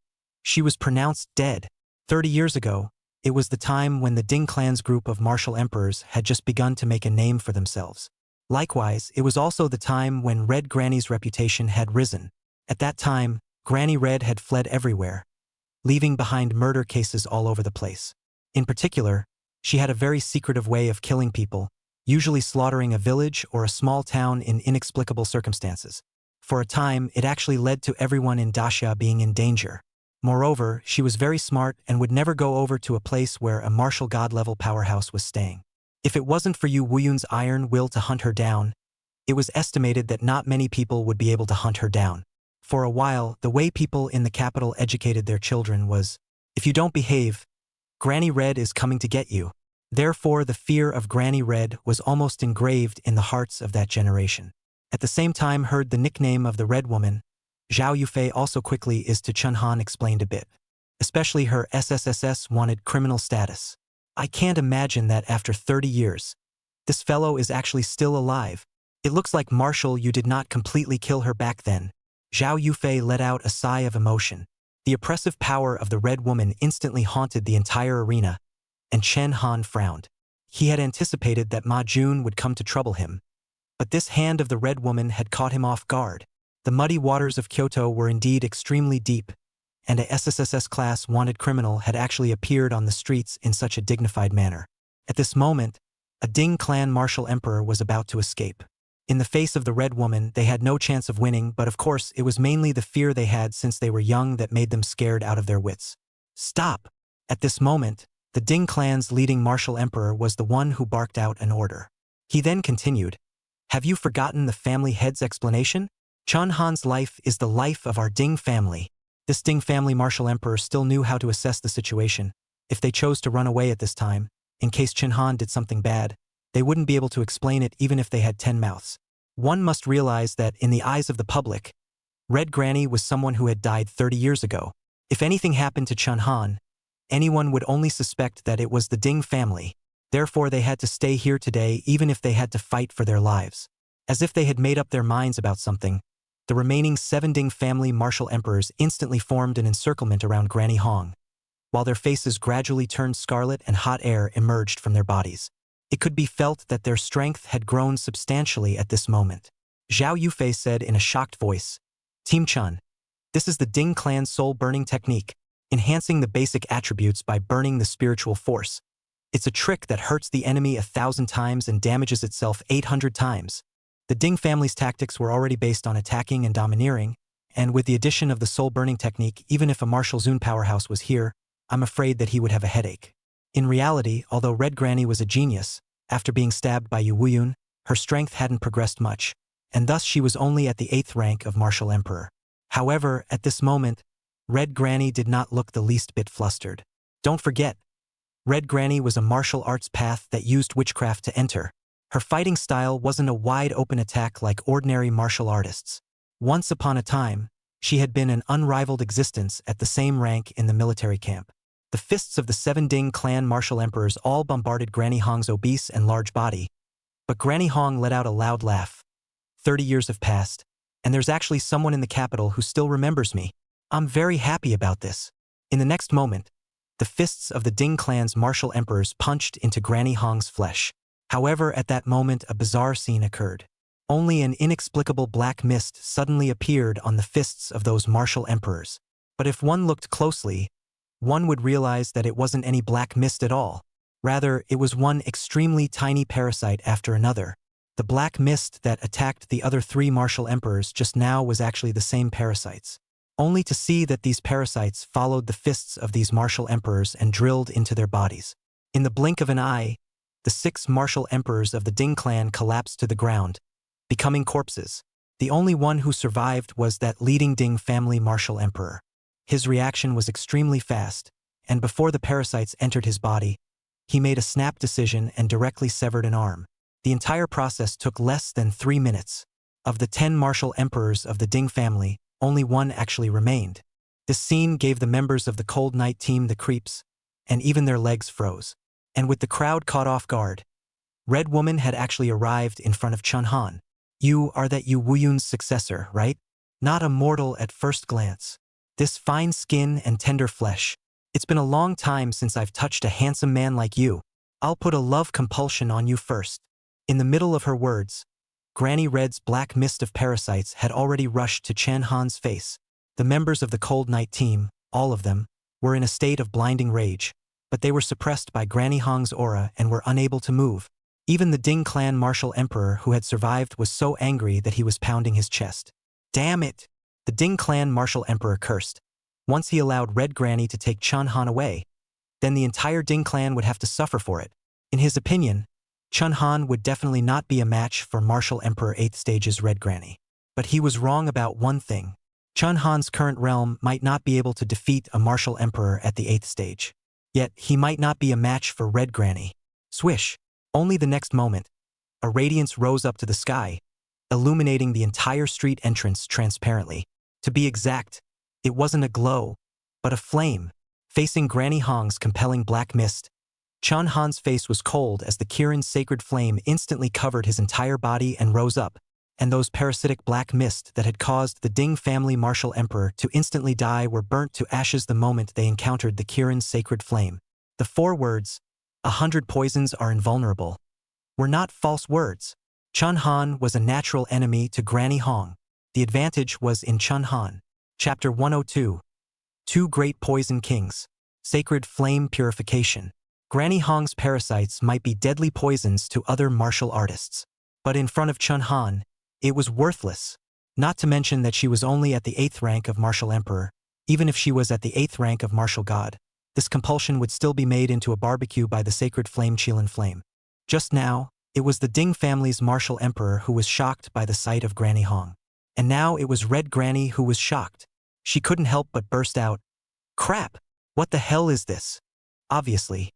she was pronounced dead. 30 years ago, it was the time when the Ding clan's group of martial emperors had just begun to make a name for themselves. Likewise, it was also the time when Red Granny's reputation had risen. At that time, Granny Red had fled everywhere, leaving behind murder cases all over the place. In particular, she had a very secretive way of killing people, usually slaughtering a village or a small town in inexplicable circumstances. For a time, it actually led to everyone in Daxia being in danger. Moreover, she was very smart and would never go over to a place where a martial god-level powerhouse was staying. If it wasn't for Yu Wuyun's iron will to hunt her down, it was estimated that not many people would be able to hunt her down. For a while, the way people in the capital educated their children was, if you don't behave, Granny Red is coming to get you. Therefore, the fear of Granny Red was almost engraved in the hearts of that generation. At the same time heard the nickname of the Red Woman, Zhao Yufei also quickly is to Chun Han explained a bit. Especially her SSSS wanted criminal status. I can't imagine that after 30 years, this fellow is actually still alive. It looks like Marshal, you did not completely kill her back then. Zhao Yufei let out a sigh of emotion. The oppressive power of the Red Woman instantly haunted the entire arena, and Chen Han frowned. He had anticipated that Ma Jun would come to trouble him, but this hand of the Red Woman had caught him off guard. The muddy waters of Kyoto were indeed extremely deep, and a SSSS-class wanted criminal had actually appeared on the streets in such a dignified manner. At this moment, a Ding clan martial emperor was about to escape. In the face of the Red Woman, they had no chance of winning, but of course it was mainly the fear they had since they were young that made them scared out of their wits. Stop! At this moment, the Ding clan's leading martial emperor was the one who barked out an order. He then continued, "Have you forgotten the family head's explanation? Chen Han's life is the life of our Ding family." This Ding family martial emperor still knew how to assess the situation. If they chose to run away at this time, in case Chen Han did something bad, they wouldn't be able to explain it even if they had 10 mouths. One must realize that, in the eyes of the public, Red Granny was someone who had died 30 years ago. If anything happened to Chen Han, anyone would only suspect that it was the Ding family. Therefore they had to stay here today even if they had to fight for their lives. As if they had made up their minds about something, the remaining 7 Ding family martial emperors instantly formed an encirclement around Granny Hong, while their faces gradually turned scarlet and hot air emerged from their bodies. It could be felt that their strength had grown substantially at this moment. Zhao Yufei said in a shocked voice, "Team Chun, this is the Ding clan's soul-burning technique, enhancing the basic attributes by burning the spiritual force. It's a trick that hurts the enemy 1,000 times and damages itself 800 times. The Ding family's tactics were already based on attacking and domineering, and with the addition of the soul-burning technique, even if a martial Zun powerhouse was here, I'm afraid that he would have a headache." In reality, although Red Granny was a genius, after being stabbed by Yu Wuyun, her strength hadn't progressed much, and thus she was only at the 8th rank of martial emperor. However, at this moment, Red Granny did not look the least bit flustered. Don't forget, Red Granny was a martial arts path that used witchcraft to enter. Her fighting style wasn't a wide-open attack like ordinary martial artists. Once upon a time, she had been an unrivaled existence at the same rank in the military camp. The fists of the 7 Ding clan martial emperors all bombarded Granny Hong's obese and large body, but Granny Hong let out a loud laugh. 30 years have passed, and there's actually someone in the capital who still remembers me. I'm very happy about this. In the next moment, the fists of the Ding clan's martial emperors punched into Granny Hong's flesh. However, at that moment a bizarre scene occurred. Only an inexplicable black mist suddenly appeared on the fists of those martial emperors. But if one looked closely, one would realize that it wasn't any black mist at all. Rather, it was one extremely tiny parasite after another. The black mist that attacked the other 3 martial emperors just now was actually the same parasites. Only to see that these parasites followed the fists of these martial emperors and drilled into their bodies. In the blink of an eye, the 6 martial emperors of the Ding clan collapsed to the ground, becoming corpses. The only one who survived was that leading Ding family martial emperor. His reaction was extremely fast, and before the parasites entered his body, he made a snap decision and directly severed an arm. The entire process took less than 3 minutes. Of the 10 martial emperors of the Ding family, only 1 actually remained. This scene gave the members of the Cold Night team the creeps, and even their legs froze. And with the crowd caught off guard, Red Woman had actually arrived in front of Chen Han. "You are that Yu Wuyun's successor, right? Not a mortal at first glance. This fine skin and tender flesh. It's been a long time since I've touched a handsome man like you. I'll put a love compulsion on you first." In the middle of her words, Granny Red's black mist of parasites had already rushed to Chen Han's face. The members of the Cold Night team, all of them, were in a state of blinding rage, but they were suppressed by Granny Hong's aura and were unable to move. Even the Ding clan martial emperor who had survived was so angry that he was pounding his chest. "Damn it!" The Ding clan martial emperor cursed. Once he allowed Red Granny to take Chen Han away, then the entire Ding clan would have to suffer for it. In his opinion, Chen Han would definitely not be a match for Martial Emperor 8th Stage's Red Granny. But he was wrong about one thing. Chen Han's current realm might not be able to defeat a Martial Emperor at the 8th stage. Yet he might not be a match for Red Granny. Swish! Only the next moment, a radiance rose up to the sky, illuminating the entire street entrance transparently. To be exact, it wasn't a glow, but a flame. Facing Granny Hong's compelling black mist, Chen Han's face was cold as the Kirin's sacred flame instantly covered his entire body and rose up, and those parasitic black mist that had caused the Ding family martial emperor to instantly die were burnt to ashes the moment they encountered the Kirin's sacred flame. The 4 words, "100 poisons are invulnerable," were not false words. Chun Han was a natural enemy to Granny Hong. The advantage was in Chun Han. Chapter 102. 2 Great Poison Kings. Sacred Flame Purification. Granny Hong's parasites might be deadly poisons to other martial artists. But in front of Chun Han, it was worthless. Not to mention that she was only at the 8th rank of martial emperor. Even if she was at the 8th rank of martial god, this compulsion would still be made into a barbecue by the sacred flame Chillin flame. Just now, it was the Ding family's martial emperor who was shocked by the sight of Granny Hong. And now it was Red Granny who was shocked. She couldn't help but burst out, "Crap! What the hell is this?" Obviously,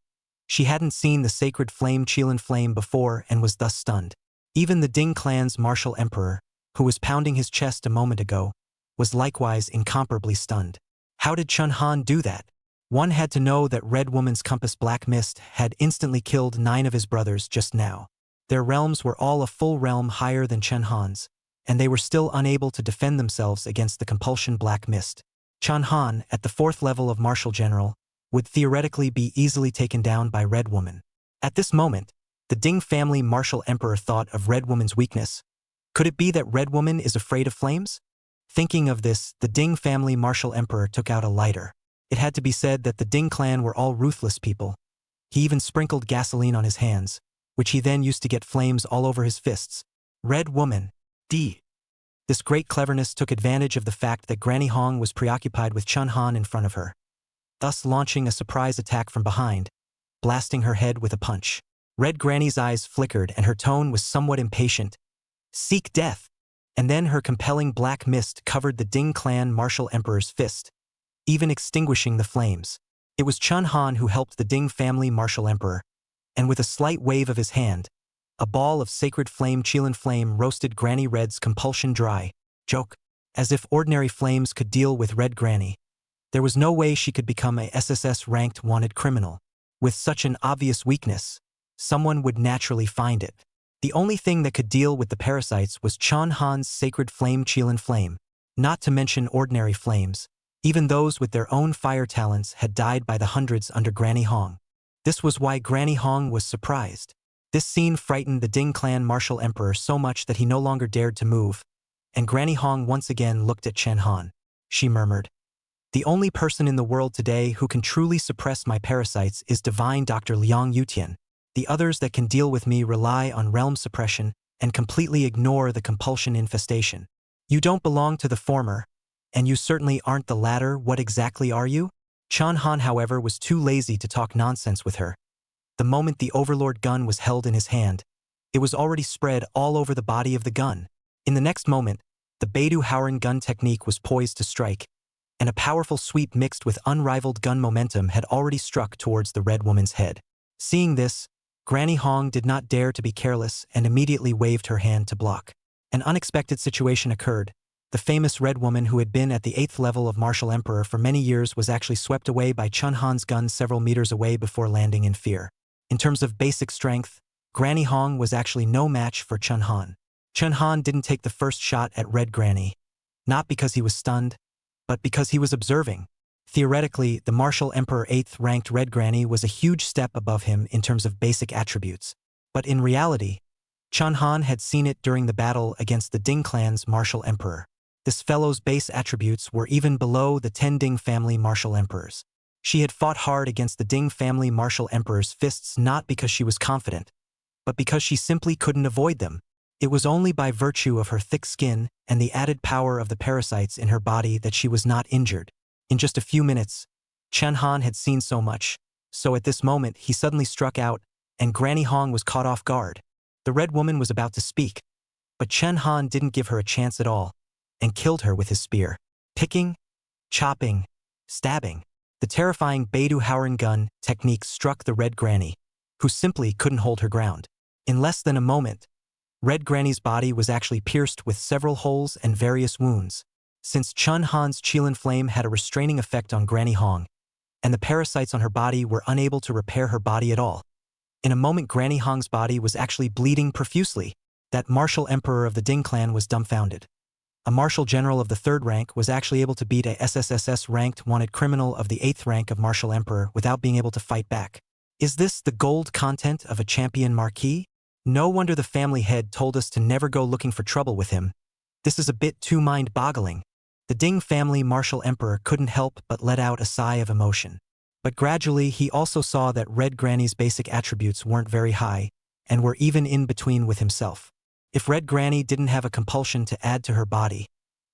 she hadn't seen the sacred flame Chillin flame before and was thus stunned. Even the Ding clan's martial emperor, who was pounding his chest a moment ago, was likewise incomparably stunned. How did Chun Han do that? One had to know that Red Woman's compass black mist had instantly killed 9 of his brothers just now. Their realms were all a full realm higher than Chun Han's, and they were still unable to defend themselves against the compulsion black mist. Chun Han, at the 4th level of martial general, would theoretically be easily taken down by Red Woman. At this moment, the Ding family martial emperor thought of Red Woman's weakness. Could it be that Red Woman is afraid of flames? Thinking of this, the Ding family martial emperor took out a lighter. It had to be said that the Ding clan were all ruthless people. He even sprinkled gasoline on his hands, which he then used to get flames all over his fists. Red Woman. D. This great cleverness took advantage of the fact that Granny Hong was preoccupied with Chun Han in front of her, thus launching a surprise attack from behind, blasting her head with a punch. Red Granny's eyes flickered and her tone was somewhat impatient. "Seek death!" And then her compelling black mist covered the Ding clan martial emperor's fist, even extinguishing the flames. It was Chun Han who helped the Ding family martial emperor, and with a slight wave of his hand, a ball of sacred flame Chillin flame roasted Granny Red's compulsion dry. Joke. As if ordinary flames could deal with Red Granny. There was no way she could become a SSS-ranked wanted criminal. With such an obvious weakness, someone would naturally find it. The only thing that could deal with the parasites was Chun Han's sacred flame Chillin flame, not to mention ordinary flames. Even those with their own fire talents had died by the hundreds under Granny Hong. This was why Granny Hong was surprised. This scene frightened the Ding clan martial emperor so much that he no longer dared to move, and Granny Hong once again looked at Chun Han. She murmured, "The only person in the world today who can truly suppress my parasites is divine Dr. Liang Yutian. The others that can deal with me rely on realm suppression and completely ignore the compulsion infestation. You don't belong to the former, and you certainly aren't the latter. What exactly are you?" Chun Han, however, was too lazy to talk nonsense with her. The moment the Overlord gun was held in his hand, it was already spread all over the body of the gun. In the next moment, the Beidou Howren gun technique was poised to strike, and a powerful sweep mixed with unrivaled gun momentum had already struck towards the Red Woman's head. Seeing this, Granny Hong did not dare to be careless and immediately waved her hand to block. An unexpected situation occurred. The famous Red Woman who had been at the 8th level of Martial Emperor for many years was actually swept away by Chun Han's gun several meters away before landing in fear. In terms of basic strength, Granny Hong was actually no match for Chun Han. Chun Han didn't take the first shot at Red Granny, not because he was stunned, but because he was observing. Theoretically, the Martial Emperor 8th ranked Red Granny was a huge step above him in terms of basic attributes. But in reality, Chun Han had seen it during the battle against the Ding clan's Martial Emperor. This fellow's base attributes were even below the 10 Ding family Martial Emperors. She had fought hard against the Ding family Martial Emperor's fists not because she was confident, but because she simply couldn't avoid them. It was only by virtue of her thick skin and the added power of the parasites in her body that she was not injured. In just a few minutes, Chun Han had seen so much, so at this moment he suddenly struck out, and Granny Hong was caught off guard. The Red Woman was about to speak, but Chun Han didn't give her a chance at all, and killed her with his spear. Picking, chopping, stabbing. The terrifying Beidou Howren gun technique struck the Red Granny, who simply couldn't hold her ground. In less than a moment, Red Granny's body was actually pierced with several holes and various wounds. Since Chun Han's Chillin flame had a restraining effect on Granny Hong, and the parasites on her body were unable to repair her body at all. In a moment Granny Hong's body was actually bleeding profusely. That martial emperor of the Ding clan was dumbfounded. A martial general of the 3rd rank was actually able to beat a SSSS-ranked wanted criminal of the 8th rank of martial emperor without being able to fight back. Is this the gold content of a champion Marquee? No wonder the family head told us to never go looking for trouble with him. This is a bit too mind-boggling. The Ding family martial emperor couldn't help but let out a sigh of emotion. But gradually he also saw that Red Granny's basic attributes weren't very high, and were even in between with himself. If Red Granny didn't have a compulsion to add to her body,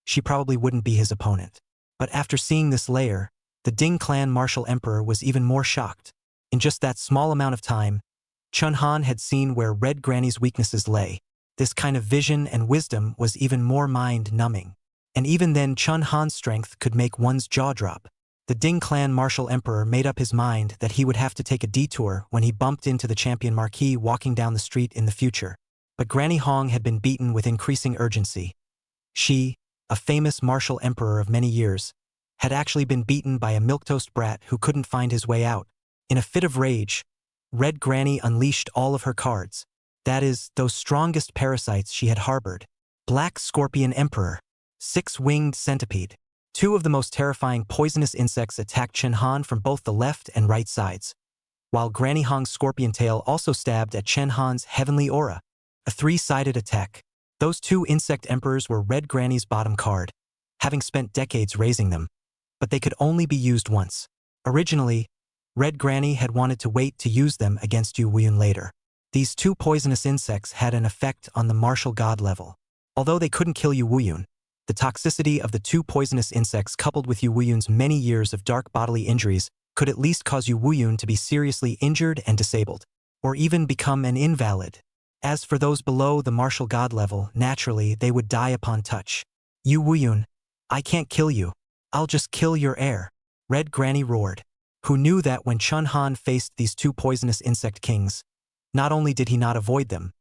she probably wouldn't be his opponent. But after seeing this layer, the Ding clan martial emperor was even more shocked. In just that small amount of time, Chun Han had seen where Red Granny's weaknesses lay. This kind of vision and wisdom was even more mind-numbing. And even then Chun Han's strength could make one's jaw drop. The Ding clan martial emperor made up his mind that he would have to take a detour when he bumped into the champion Marquee walking down the street in the future. But Granny Hong had been beaten with increasing urgency. She, a famous martial emperor of many years, had actually been beaten by a milquetoast brat who couldn't find his way out. In a fit of rage, Red Granny unleashed all of her cards. That is, those strongest parasites she had harbored. Black Scorpion Emperor, 6-winged centipede. 2 of the most terrifying poisonous insects attacked Chun Han from both the left and right sides, while Granny Hong's scorpion tail also stabbed at Chun Han's heavenly aura. A 3-sided attack. Those 2 insect emperors were Red Granny's bottom card, having spent decades raising them. But they could only be used once. Originally, Red Granny had wanted to wait to use them against Yu Wuyun later. These 2 poisonous insects had an effect on the martial god level. Although they couldn't kill Yu Wuyun, the toxicity of the 2 poisonous insects coupled with Yu Wuyun's many years of dark bodily injuries could at least cause Yu Wuyun to be seriously injured and disabled, or even become an invalid. As for those below the martial god level, naturally they would die upon touch. Yu Wuyun, I can't kill you. I'll just kill your heir. Red Granny roared. Who knew that when Chun Han faced these 2 poisonous insect kings, not only did he not avoid them,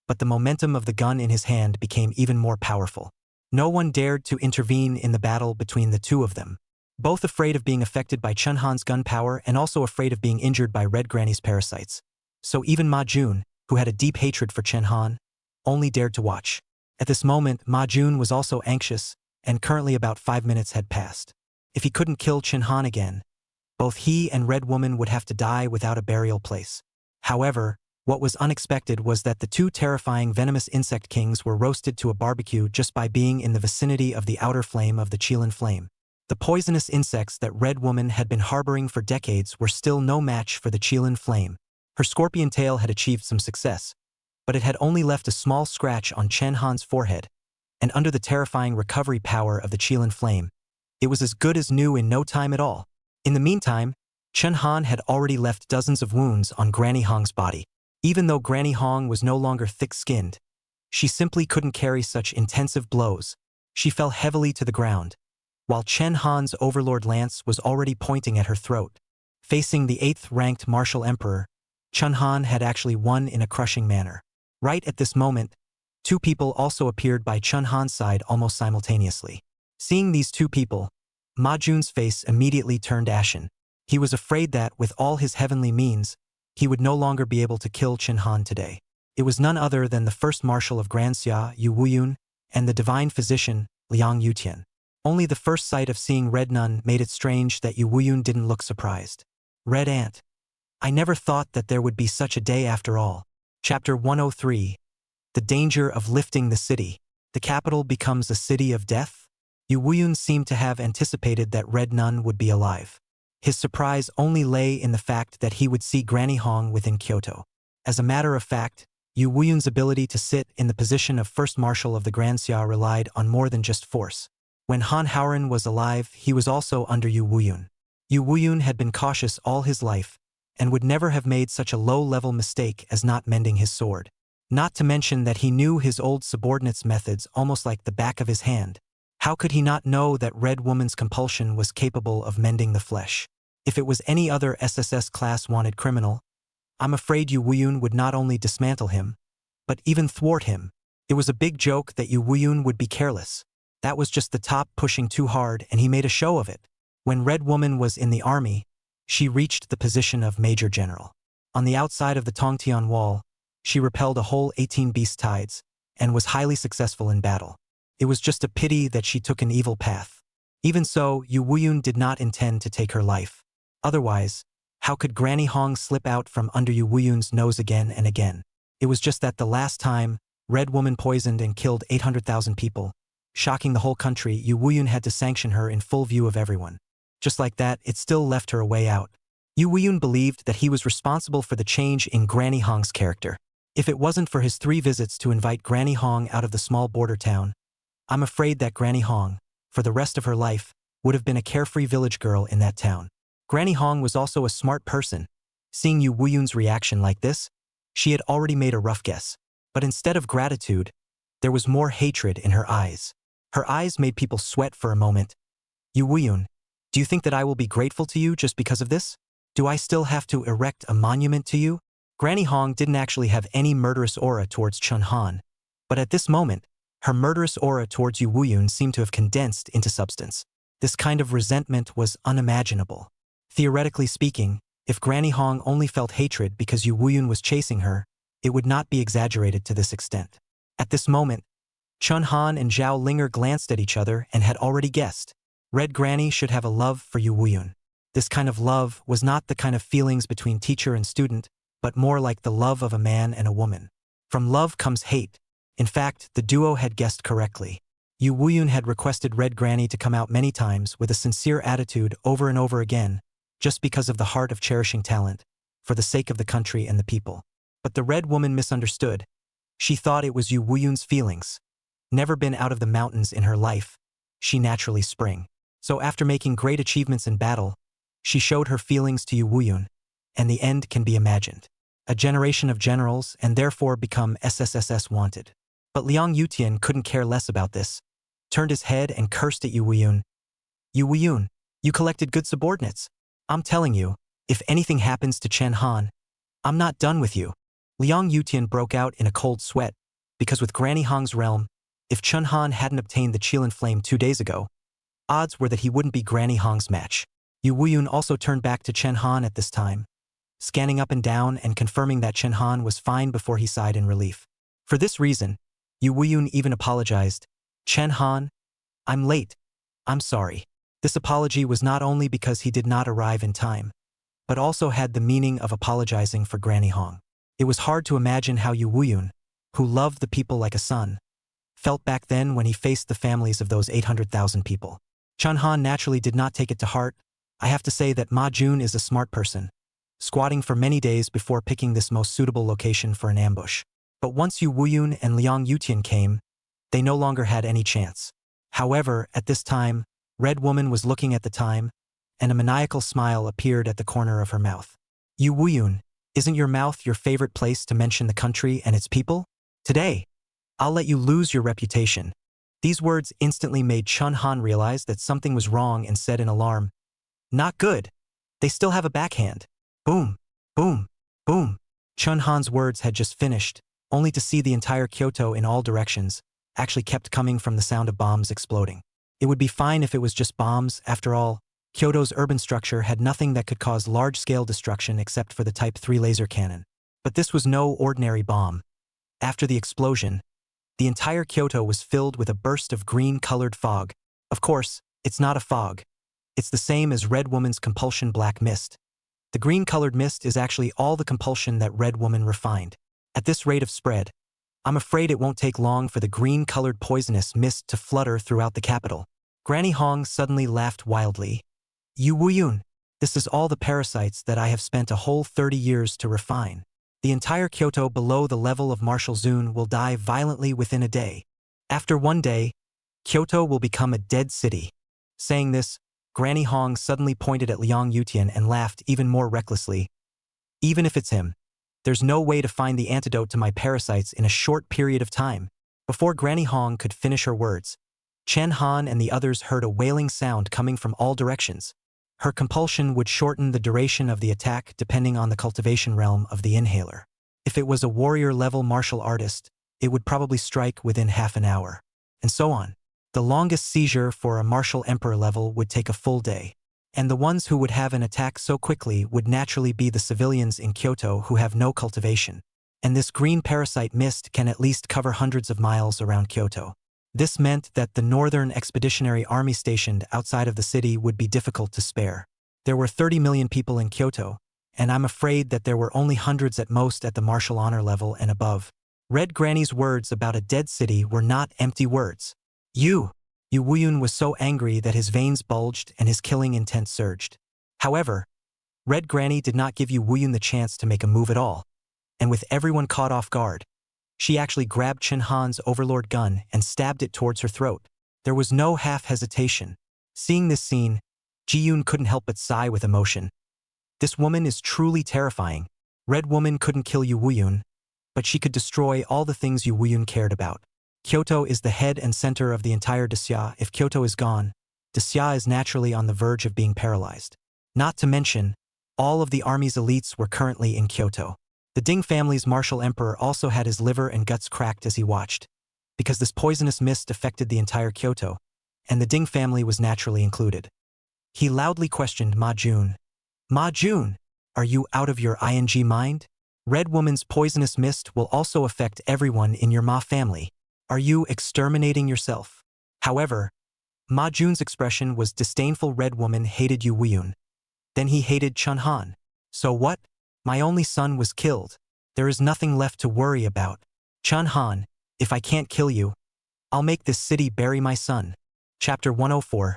but the momentum of the gun in his hand became even more powerful. No one dared to intervene in the battle between the 2 of them, both afraid of being affected by Chun Han's gun power and also afraid of being injured by Red Granny's parasites. So even Ma Jun, who had a deep hatred for Chun Han, only dared to watch. At this moment, Ma Jun was also anxious, and currently about 5 minutes had passed. If he couldn't kill Chun Han again, both he and Red Woman would have to die without a burial place. However, what was unexpected was that the 2 terrifying venomous insect kings were roasted to a barbecue just by being in the vicinity of the outer flame of the Chillin flame. The poisonous insects that Red Woman had been harboring for decades were still no match for the Chillin flame. Her scorpion tail had achieved some success, but it had only left a small scratch on Chun Han's forehead, and under the terrifying recovery power of the Chillin flame, it was as good as new in no time at all. In the meantime, Chun Han had already left dozens of wounds on Granny Hong's body. Even though Granny Hong was no longer thick-skinned, she simply couldn't carry such intensive blows. She fell heavily to the ground, while Chun Han's overlord lance was already pointing at her throat. Facing the 8th-ranked martial emperor, Chun Han had actually won in a crushing manner. Right at this moment, 2 people also appeared by Chun Han's side almost simultaneously. Seeing these 2 people, Ma Jun's face immediately turned ashen. He was afraid that, with all his heavenly means, he would no longer be able to kill Chun Han today. It was none other than the first marshal of Grand Xia, Yu Wuyun, and the divine physician, Liang Yutian. Only the first sight of seeing Red Nun made it strange that Yu Wuyun didn't look surprised. Red Ant. I never thought that there would be such a day after all. Chapter 103. The danger of lifting the city. The capital becomes a city of death? Yu Wuyun seemed to have anticipated that Red Nun would be alive. His surprise only lay in the fact that he would see Granny Hong within Kyoto. As a matter of fact, Yu Wuyun's ability to sit in the position of first marshal of the Grand Xia relied on more than just force. When Han Haoren was alive, he was also under Yu Wuyun. Yu Wuyun had been cautious all his life, and would never have made such a low-level mistake as not mending his sword. Not to mention that he knew his old subordinate's methods almost like the back of his hand. How could he not know that Red Woman's compulsion was capable of mending the flesh? If it was any other SSS class wanted criminal, I'm afraid Yu Wuyun would not only dismantle him, but even thwart him. It was a big joke that Yu Wuyun would be careless. That was just the top pushing too hard, and he made a show of it. When Red Woman was in the army, she reached the position of Major General. On the outside of the Tongtian wall, she repelled a whole 18 beast tides, and was highly successful in battle. It was just a pity that she took an evil path. Even so, Yu Wuyun did not intend to take her life. Otherwise, how could Granny Hong slip out from under Yu Wuyun's nose again and again? It was just that the last time, Red Woman poisoned and killed 800,000 people. Shocking the whole country, Yu Wuyun had to sanction her in full view of everyone. Just like that, it still left her a way out. Yu Wuyun believed that he was responsible for the change in Granny Hong's character. If it wasn't for his 3 visits to invite Granny Hong out of the small border town, I'm afraid that Granny Hong, for the rest of her life, would have been a carefree village girl in that town. Granny Hong was also a smart person. Seeing Yu Wuyun's reaction like this, she had already made a rough guess. But instead of gratitude, there was more hatred in her eyes. Her eyes made people sweat for a moment. Yu Wuyun, do you think that I will be grateful to you just because of this? Do I still have to erect a monument to you? Granny Hong didn't actually have any murderous aura towards Chun Han, but at this moment, her murderous aura towards Yu Wuyun seemed to have condensed into substance. This kind of resentment was unimaginable. Theoretically speaking, if Granny Hong only felt hatred because Yu Wuyun was chasing her, it would not be exaggerated to this extent. At this moment, Chun Han and Zhao Linger glanced at each other and had already guessed. Red Granny should have a love for Yu Wuyun. This kind of love was not the kind of feelings between teacher and student, but more like the love of a man and a woman. From love comes hate. In fact, the duo had guessed correctly. Yu Wuyun had requested Red Granny to come out many times with a sincere attitude over and over again, just because of the heart of cherishing talent, for the sake of the country and the people. But the Red Woman misunderstood. She thought it was Yu Wuyun's feelings. Never been out of the mountains in her life, she naturally sprang. So after making great achievements in battle, she showed her feelings to Yu Wuyun, and the end can be imagined. A generation of generals and therefore become SSSS wanted. But Liang Yutian couldn't care less about this, turned his head and cursed at Yu Wuyun. Yu Wuyun, you collected good subordinates. I'm telling you, if anything happens to Chen Han, I'm not done with you. Liang Yutian broke out in a cold sweat, because with Granny Hong's realm, if Chun Han hadn't obtained the Chillin flame 2 days ago, odds were that he wouldn't be Granny Hong's match. Yu Wuyun also turned back to Chen Han at this time, scanning up and down and confirming that Chen Han was fine before he sighed in relief. For this reason, Yu Wuyun even apologized. Chen Han, I'm late. I'm sorry. This apology was not only because he did not arrive in time, but also had the meaning of apologizing for Granny Hong. It was hard to imagine how Yu Wuyun, who loved the people like a son, felt back then when he faced the families of those 800,000 people. Chun Han naturally did not take it to heart. I have to say that Ma Jun is a smart person, squatting for many days before picking this most suitable location for an ambush. But once Yu Wuyun and Liang Yutian came, they no longer had any chance. However, at this time, Red Woman was looking at the time, and a maniacal smile appeared at the corner of her mouth. Yu Wuyun, isn't your mouth your favorite place to mention the country and its people? Today, I'll let you lose your reputation. These words instantly made Chun Han realize that something was wrong and said in alarm, not good. They still have a backhand. Boom, boom, boom. Chun Han's words had just finished, only to see the entire Kyoto in all directions actually kept coming from the sound of bombs exploding. It would be fine if it was just bombs. After all, Kyoto's urban structure had nothing that could cause large-scale destruction except for the Type 3 laser cannon. But this was no ordinary bomb. After the explosion, the entire Kyoto was filled with a burst of green-colored fog. Of course, it's not a fog. It's the same as Red Woman's compulsion black mist. The green-colored mist is actually all the compulsion that Red Woman refined. At this rate of spread, I'm afraid it won't take long for the green-colored poisonous mist to flutter throughout the capital. Granny Hong suddenly laughed wildly. Yu Wuyun, this is all the parasites that I have spent a whole 30 years to refine. The entire Kyoto below the level of Marshal Zun will die violently within a day. After 1 day, Kyoto will become a dead city. Saying this, Granny Hong suddenly pointed at Liang Yutian and laughed even more recklessly. Even if it's him, there's no way to find the antidote to my parasites in a short period of time. Before Granny Hong could finish her words, Chen Han and the others heard a wailing sound coming from all directions. Her compulsion would shorten the duration of the attack depending on the cultivation realm of the inhaler. If it was a warrior-level martial artist, it would probably strike within half an hour. And so on. The longest seizure for a martial emperor level would take a full day. And the ones who would have an attack so quickly would naturally be the civilians in Kyoto who have no cultivation. and this green parasite mist can at least cover hundreds of miles around Kyoto. This meant that the Northern Expeditionary Army stationed outside of the city would be difficult to spare. There were 30 million people in Kyoto, and I'm afraid that there were only hundreds at most at the martial honor level and above. Red Granny's words about a dead city were not empty words. Yu Wuyun was so angry that his veins bulged and his killing intent surged. However, Red Granny did not give Yu Wuyun the chance to make a move at all, and with everyone caught off guard, she actually grabbed Chen Han's overlord gun and stabbed it towards her throat. There was no half-hesitation. Seeing this scene, Ji-yoon couldn't help but sigh with emotion. This woman is truly terrifying. Red Woman couldn't kill Yu Wuyun, but she could destroy all the things Yu Wuyun cared about. Kyoto is the head and center of the entire Desya. If Kyoto is gone, Desya is naturally on the verge of being paralyzed. Not to mention, all of the army's elites were currently in Kyoto. The Ding family's martial emperor also had his liver and guts cracked as he watched, because this poisonous mist affected the entire Kyoto, and the Ding family was naturally included. He loudly questioned Ma Jun. Ma Jun, are you out of your ing mind? Red Woman's poisonous mist will also affect everyone in your Ma family. Are you exterminating yourself? However, Ma Jun's expression was disdainful. Red Woman hated Yu Wuyun. Then he hated Chen Han. So what? My only son was killed. There is nothing left to worry about. Chen Han, if I can't kill you, I'll make this city bury my son. Chapter 104.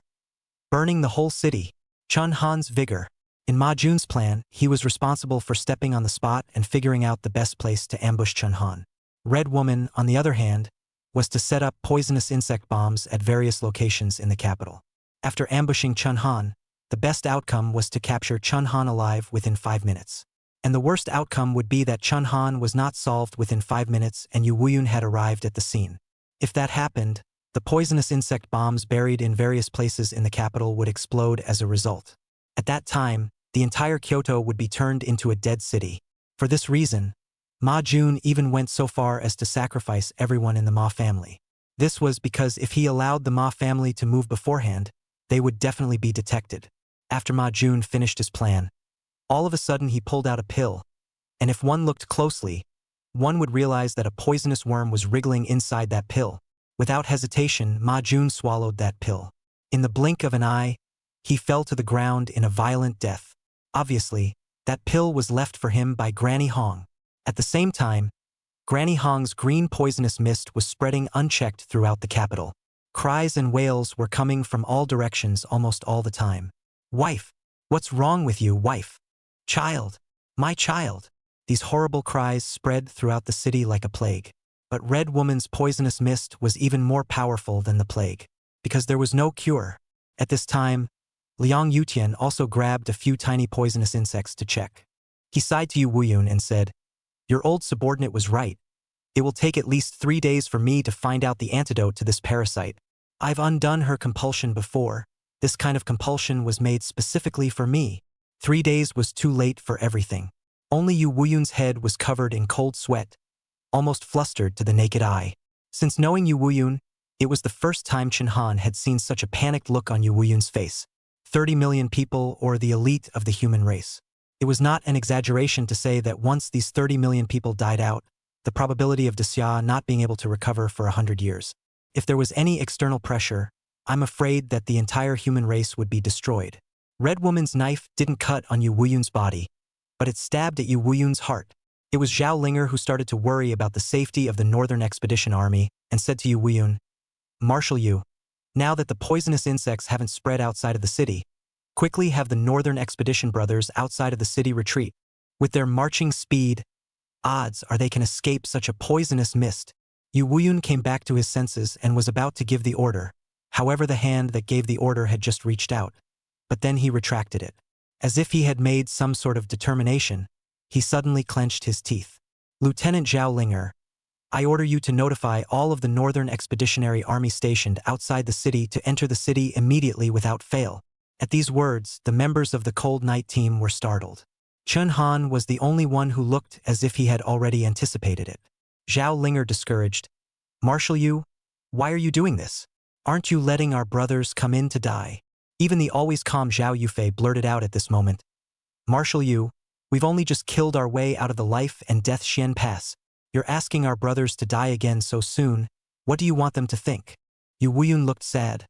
Burning the whole city. Chen Han's vigor. In Ma Jun's plan, he was responsible for stepping on the spot and figuring out the best place to ambush Chen Han. Red Woman, on the other hand, was to set up poisonous insect bombs at various locations in the capital. After ambushing Chen Han, the best outcome was to capture Chen Han alive within 5 minutes. And the worst outcome would be that Chen Han was not solved within 5 minutes and Yu Wuyun had arrived at the scene. If that happened, the poisonous insect bombs buried in various places in the capital would explode as a result. At that time, the entire Kyoto would be turned into a dead city. For this reason, Ma Jun even went so far as to sacrifice everyone in the Ma family. This was because if he allowed the Ma family to move beforehand, they would definitely be detected. After Ma Jun finished his plan, all of a sudden he pulled out a pill, and if one looked closely, one would realize that a poisonous worm was wriggling inside that pill. Without hesitation, Ma Jun swallowed that pill. In the blink of an eye, he fell to the ground in a violent death. Obviously, that pill was left for him by Granny Hong. At the same time, Granny Hong's green poisonous mist was spreading unchecked throughout the capital. Cries and wails were coming from all directions almost all the time. Wife! What's wrong with you, wife? Child! My child! These horrible cries spread throughout the city like a plague. But Red Woman's poisonous mist was even more powerful than the plague, because there was no cure. At this time, Liang Yutian also grabbed a few tiny poisonous insects to check. He sighed to Yu Wuyun and said, "Your old subordinate was right. It will take at least 3 days for me to find out the antidote to this parasite. I've undone her compulsion before. This kind of compulsion was made specifically for me. 3 days was too late for everything." Only Yu Wuyun's head was covered in cold sweat, almost flustered to the naked eye. Since knowing Yu Wuyun, it was the first time Chen Han had seen such a panicked look on Yu Wuyun's face. 30 million people, or the elite of the human race. It was not an exaggeration to say that once these 30 million people died out, the probability of Desya not being able to recover for 100 years. If there was any external pressure, I'm afraid that the entire human race would be destroyed. Red Woman's knife didn't cut on Yu Wuyun's body, but it stabbed at Yu Wuyun's heart. It was Zhao Linger who started to worry about the safety of the Northern Expedition Army and said to Yu Wuyun, "Marshal Yu, now that the poisonous insects haven't spread outside of the city, quickly have the Northern Expedition brothers outside of the city retreat. With their marching speed, odds are they can escape such a poisonous mist." Yu Wuyun came back to his senses and was about to give the order. However, the hand that gave the order had just reached out, but then he retracted it. As if he had made some sort of determination, he suddenly clenched his teeth. "Lieutenant Zhao Linger, I order you to notify all of the Northern Expeditionary Army stationed outside the city to enter the city immediately without fail." At these words, the members of the Cold Night team were startled. Chen Han was the only one who looked as if he had already anticipated it. Zhao Linger discouraged, "Marshal Yu, why are you doing this? Aren't you letting our brothers come in to die?" Even the always calm Zhao Yufei blurted out at this moment, "Marshal Yu, We've only just killed our way out of the life and death Xian Pass. You're asking our brothers to die again so soon. What do you want them to think? Yu Wuyun looked sad,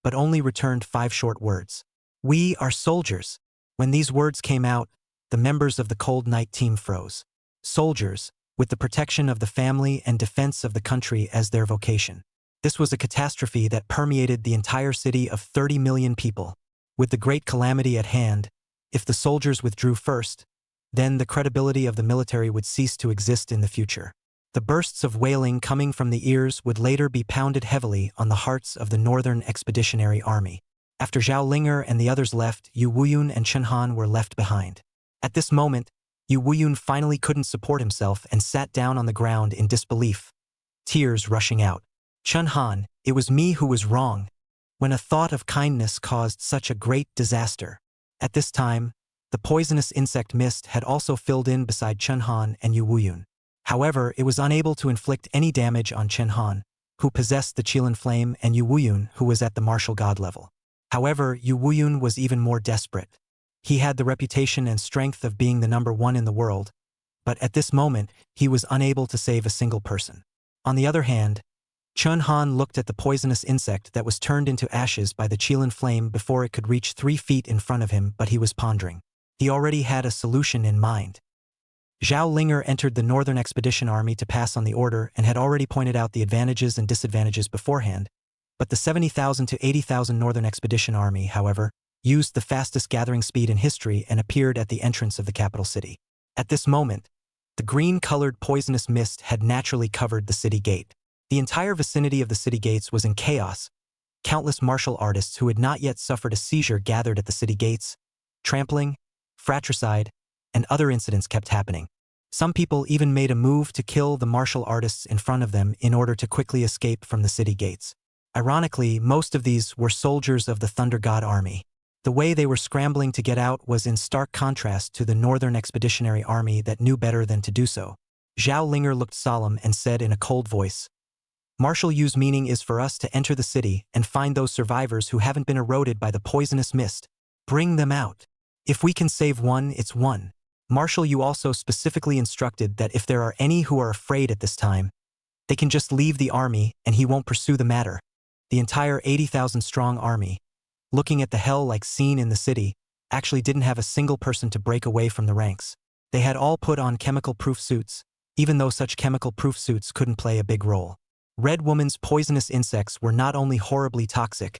but only returned 5 short words. We are soldiers. When these words came out, the members of the Cold Night team froze. Soldiers, with the protection of the family and defense of the country as their vocation. This was a catastrophe that permeated the entire city of 30 million people. With the great calamity at hand, if the soldiers withdrew first, then the credibility of the military would cease to exist in the future. The bursts of wailing coming from the ears would later be pounded heavily on the hearts of the Northern Expeditionary Army. After Zhao Linger and the others left, Yu Wuyun and Chen Han were left behind. At this moment, Yu Wuyun finally couldn't support himself and sat down on the ground in disbelief, tears rushing out. Chen Han, it was me who was wrong, when a thought of kindness caused such a great disaster. At this time, the poisonous insect mist had also filled in beside Chen Han and Yu Wuyun. However, it was unable to inflict any damage on Chen Han, who possessed the Chillin flame, and Yu Wuyun, who was at the martial god level. However, Yu Wuyun was even more desperate. He had the reputation and strength of being the #1 in the world, but at this moment, he was unable to save a single person. On the other hand, Chen Han looked at the poisonous insect that was turned into ashes by the Chillin flame before it could reach 3 feet in front of him, but he was pondering. He already had a solution in mind. Zhao Linger entered the Northern Expedition Army to pass on the order and had already pointed out the advantages and disadvantages beforehand, but the 70,000 to 80,000 Northern Expedition Army, however, used the fastest gathering speed in history and appeared at the entrance of the capital city. At this moment, the green-colored poisonous mist had naturally covered the city gate. The entire vicinity of the city gates was in chaos. Countless martial artists who had not yet suffered a seizure gathered at the city gates. Trampling, fratricide, and other incidents kept happening. Some people even made a move to kill the martial artists in front of them in order to quickly escape from the city gates. Ironically, most of these were soldiers of the Thunder God Army. The way they were scrambling to get out was in stark contrast to the Northern Expeditionary Army that knew better than to do so. Zhao Linger looked solemn and said in a cold voice, Marshal Yu's meaning is for us to enter the city and find those survivors who haven't been eroded by the poisonous mist. Bring them out. If we can save one, it's one. Marshal Yu also specifically instructed that if there are any who are afraid at this time, they can just leave the army and he won't pursue the matter. The entire 80,000-strong army, looking at the hell-like scene in the city, actually didn't have a single person to break away from the ranks. They had all put on chemical-proof suits, even though such chemical-proof suits couldn't play a big role. Red Woman's poisonous insects were not only horribly toxic,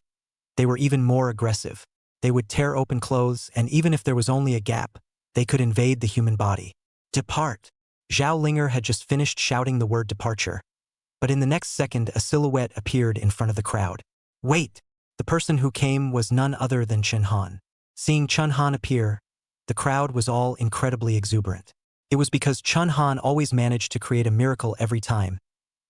they were even more aggressive. They would tear open clothes, and even if there was only a gap, they could invade the human body. Depart. Zhao Linger had just finished shouting the word departure, but in the next second a silhouette appeared in front of the crowd. Wait! The person who came was none other than Chen Han. Seeing Chen Han appear, the crowd was all incredibly exuberant. It was because Chen Han always managed to create a miracle every time,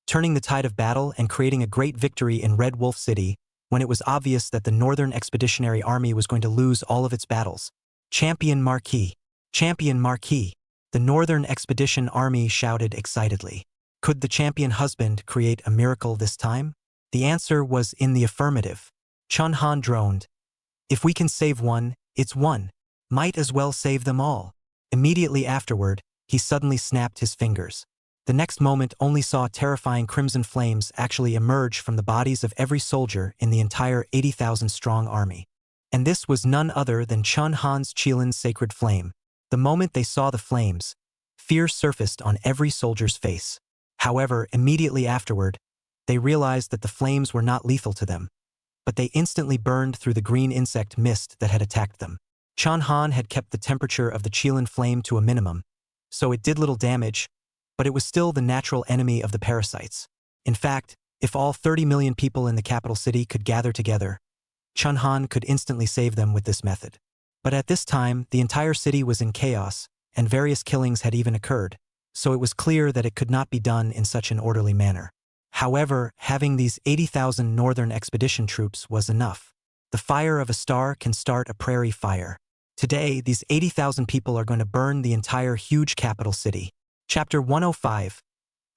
turning the tide of battle and creating a great victory in Red Wolf City when it was obvious that the Northern Expeditionary Army was going to lose all of its battles. Champion Marquee! Champion Marquee! The Northern Expedition Army shouted excitedly. Could the champion husband create a miracle this time? The answer was in the affirmative. Chen Han droned. If we can save one, it's one. Might as well save them all. Immediately afterward, he suddenly snapped his fingers. The next moment only saw terrifying crimson flames actually emerge from the bodies of every soldier in the entire 80,000-strong army. And this was none other than Chen Han's Chillin sacred flame. The moment they saw the flames, fear surfaced on every soldier's face. However, immediately afterward, they realized that the flames were not lethal to them, but they instantly burned through the green insect mist that had attacked them. Chen Han had kept the temperature of the Chillin flame to a minimum, so it did little damage, but it was still the natural enemy of the parasites. In fact, if all 30 million people in the capital city could gather together, Chen Han could instantly save them with this method. But at this time, the entire city was in chaos, and various killings had even occurred, so it was clear that it could not be done in such an orderly manner. However, having these 80,000 Northern Expedition troops was enough. The fire of a star can start a prairie fire. Today, these 80,000 people are going to burn the entire huge capital city. Chapter 105.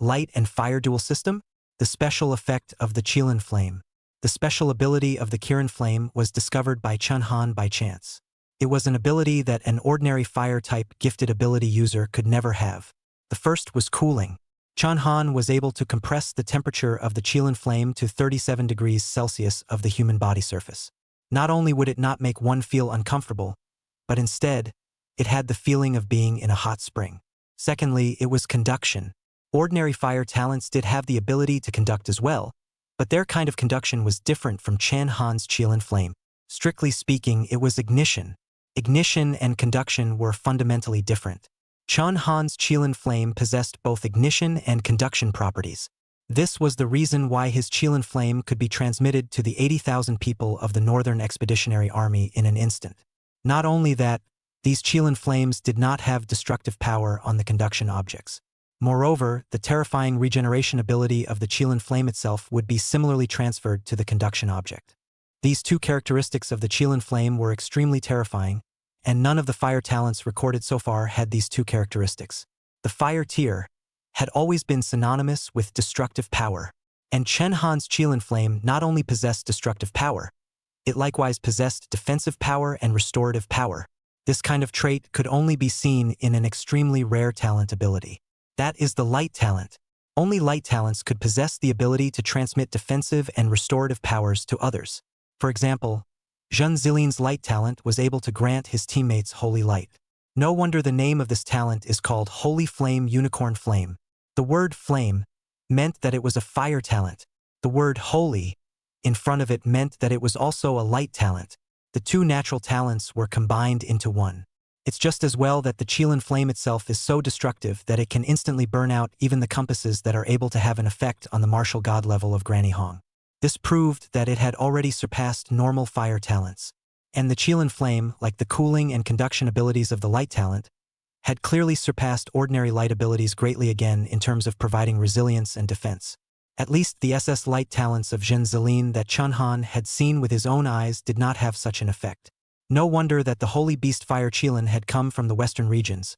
Light and Fire Dual System? The special effect of the Chillin flame. The special ability of the Kirin flame was discovered by Chen Han by chance. It was an ability that an ordinary fire-type gifted ability user could never have. The first was cooling. Chunhan was able to compress the temperature of the Chillin flame to 37 degrees Celsius of the human body surface. Not only would it not make one feel uncomfortable, but instead, it had the feeling of being in a hot spring. Secondly, it was conduction. Ordinary fire talents did have the ability to conduct as well, but their kind of conduction was different from Chunhan's Chillin flame. Strictly speaking, it was ignition. Ignition and conduction were fundamentally different. Chunhan's Chillin flame possessed both ignition and conduction properties. This was the reason why his Chillin flame could be transmitted to the 80,000 people of the Northern Expeditionary Army in an instant. Not only that, these Chillin flames did not have destructive power on the conduction objects. Moreover, the terrifying regeneration ability of the Chillin flame itself would be similarly transferred to the conduction object. These two characteristics of the Chillin flame were extremely terrifying, and none of the fire talents recorded so far had these two characteristics. The fire tier had always been synonymous with destructive power, and Chunhan's Chillin flame not only possessed destructive power, it likewise possessed defensive power and restorative power. This kind of trait could only be seen in an extremely rare talent ability. That is the light talent. Only light talents could possess the ability to transmit defensive and restorative powers to others. For example, Zhen Zilin's light talent was able to grant his teammates holy light. No wonder the name of this talent is called Holy Flame Unicorn Flame. The word flame meant that it was a fire talent. The word holy in front of it meant that it was also a light talent. The two natural talents were combined into one. It's just as well that the Chillin flame itself is so destructive that it can instantly burn out even the compasses that are able to have an effect on the martial god level of Granny Hong. This proved that it had already surpassed normal fire talents. And the Chillin flame, like the cooling and conduction abilities of the light talent, had clearly surpassed ordinary light abilities greatly again in terms of providing resilience and defense. At least the SS light talents of Zhen Zilin that Chunhan had seen with his own eyes did not have such an effect. No wonder that the Holy Beast Fire Chillin had come from the western regions,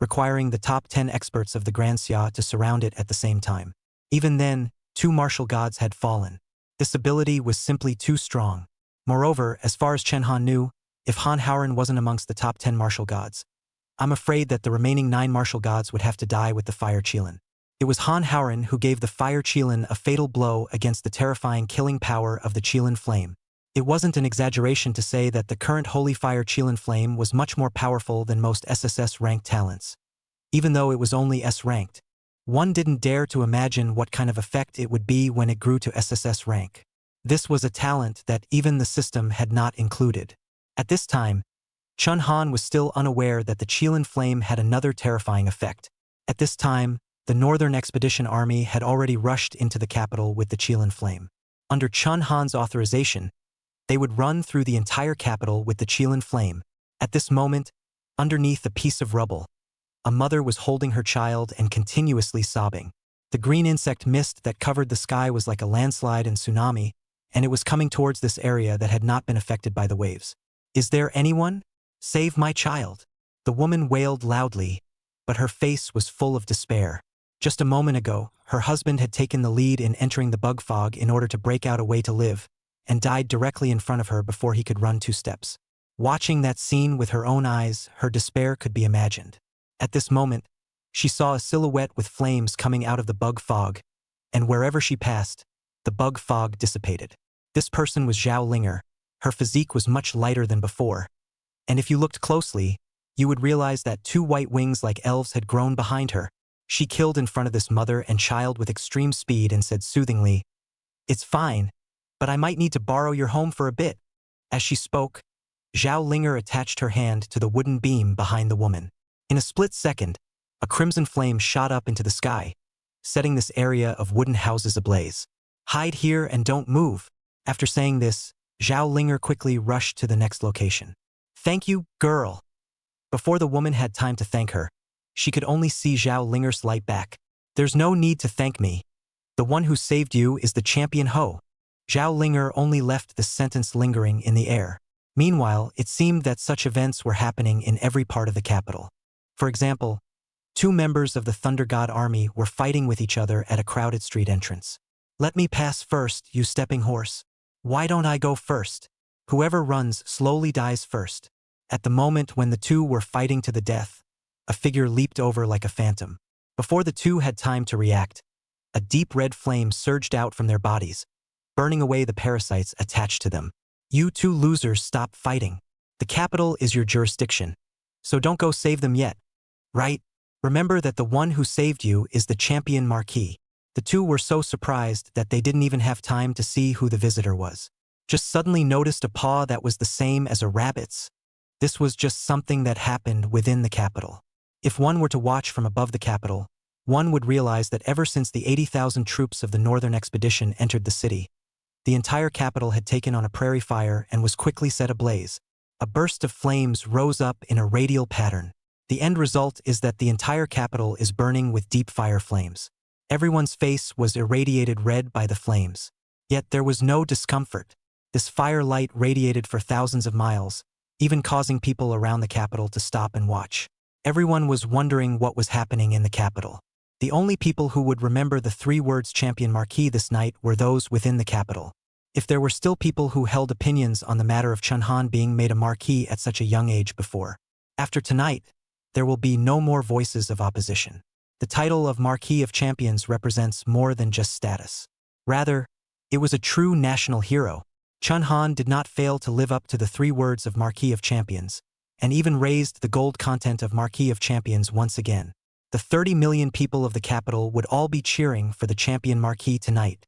requiring the top 10 experts of the Grand Xia to surround it at the same time. Even then, 2 martial gods had fallen. This ability was simply too strong. Moreover, as far as Chunhan knew, if Han Haoren wasn't amongst the top 10 martial gods, I'm afraid that the remaining 9 martial gods would have to die with the Fire Chillin. It was Han Haoren who gave the Fire Chillin a fatal blow against the terrifying killing power of the Chillin flame. It wasn't an exaggeration to say that the current Holy Fire Chillin flame was much more powerful than most SSS-ranked talents. Even though it was only S-ranked, one didn't dare to imagine what kind of effect it would be when it grew to SSS rank. This was a talent that even the system had not included. At this time, Chunhan was still unaware that the Chillin flame had another terrifying effect. At this time, the Northern Expedition Army had already rushed into the capital with the Chillin flame. Under Chunhan's authorization, they would run through the entire capital with the Chillin flame. At this moment, underneath a piece of rubble, a mother was holding her child and continuously sobbing. The green insect mist that covered the sky was like a landslide and tsunami, and it was coming towards this area that had not been affected by the waves. "Is there anyone? Save my child!" The woman wailed loudly, but her face was full of despair. Just a moment ago, her husband had taken the lead in entering the bug fog in order to break out a way to live, and died directly in front of her before he could run 2 steps. Watching that scene with her own eyes, her despair could be imagined. At this moment, she saw a silhouette with flames coming out of the bug fog, and wherever she passed, the bug fog dissipated. This person was Zhao Linger. Her physique was much lighter than before, and if you looked closely, you would realize that 2 white wings like elves had grown behind her. She killed in front of this mother and child with extreme speed and said soothingly, "It's fine, but I might need to borrow your home for a bit." As she spoke, Zhao Linger attached her hand to the wooden beam behind the woman. In a split second, a crimson flame shot up into the sky, setting this area of wooden houses ablaze. "Hide here and don't move." After saying this, Zhao Linger quickly rushed to the next location. "Thank you, girl." Before the woman had time to thank her, she could only see Zhao Linger's light back. "There's no need to thank me. The one who saved you is the champion Ho." Zhao Linger only left the sentence lingering in the air. Meanwhile, it seemed that such events were happening in every part of the capital. For example, 2 members of the Thunder God army were fighting with each other at a crowded street entrance. "Let me pass first, you stepping horse. Why don't I go first? Whoever runs slowly dies first." At the moment when the two were fighting to the death, a figure leaped over like a phantom. Before the two had time to react, a deep red flame surged out from their bodies, burning away the parasites attached to them. You two losers, stop fighting. The capital is your jurisdiction, so don't go save them yet, right? Remember that the one who saved you is the champion Marquee. The two were so surprised that they didn't even have time to see who the visitor was. Just suddenly noticed a paw that was the same as a rabbit's. This was just something that happened within the capital. If one were to watch from above the capital, one would realize that ever since the 80,000 troops of the Northern Expedition entered the city, the entire capital had taken on a prairie fire and was quickly set ablaze. A burst of flames rose up in a radial pattern. The end result is that the entire capital is burning with deep fire flames. Everyone's face was irradiated red by the flames. Yet there was no discomfort. This fire light radiated for thousands of miles, even causing people around the capital to stop and watch. Everyone was wondering what was happening in the capital. The only people who would remember the 3 words champion Marquee this night were those within the capital. If there were still people who held opinions on the matter of Chunhan being made a Marquee at such a young age before, after tonight, there will be no more voices of opposition. The title of Marquee of Champions represents more than just status. Rather, it was a true national hero. Chunhan did not fail to live up to the 3 words of Marquee of Champions, and even raised the gold content of Marquee of Champions once again. The 30 million people of the capital would all be cheering for the champion Marquee tonight.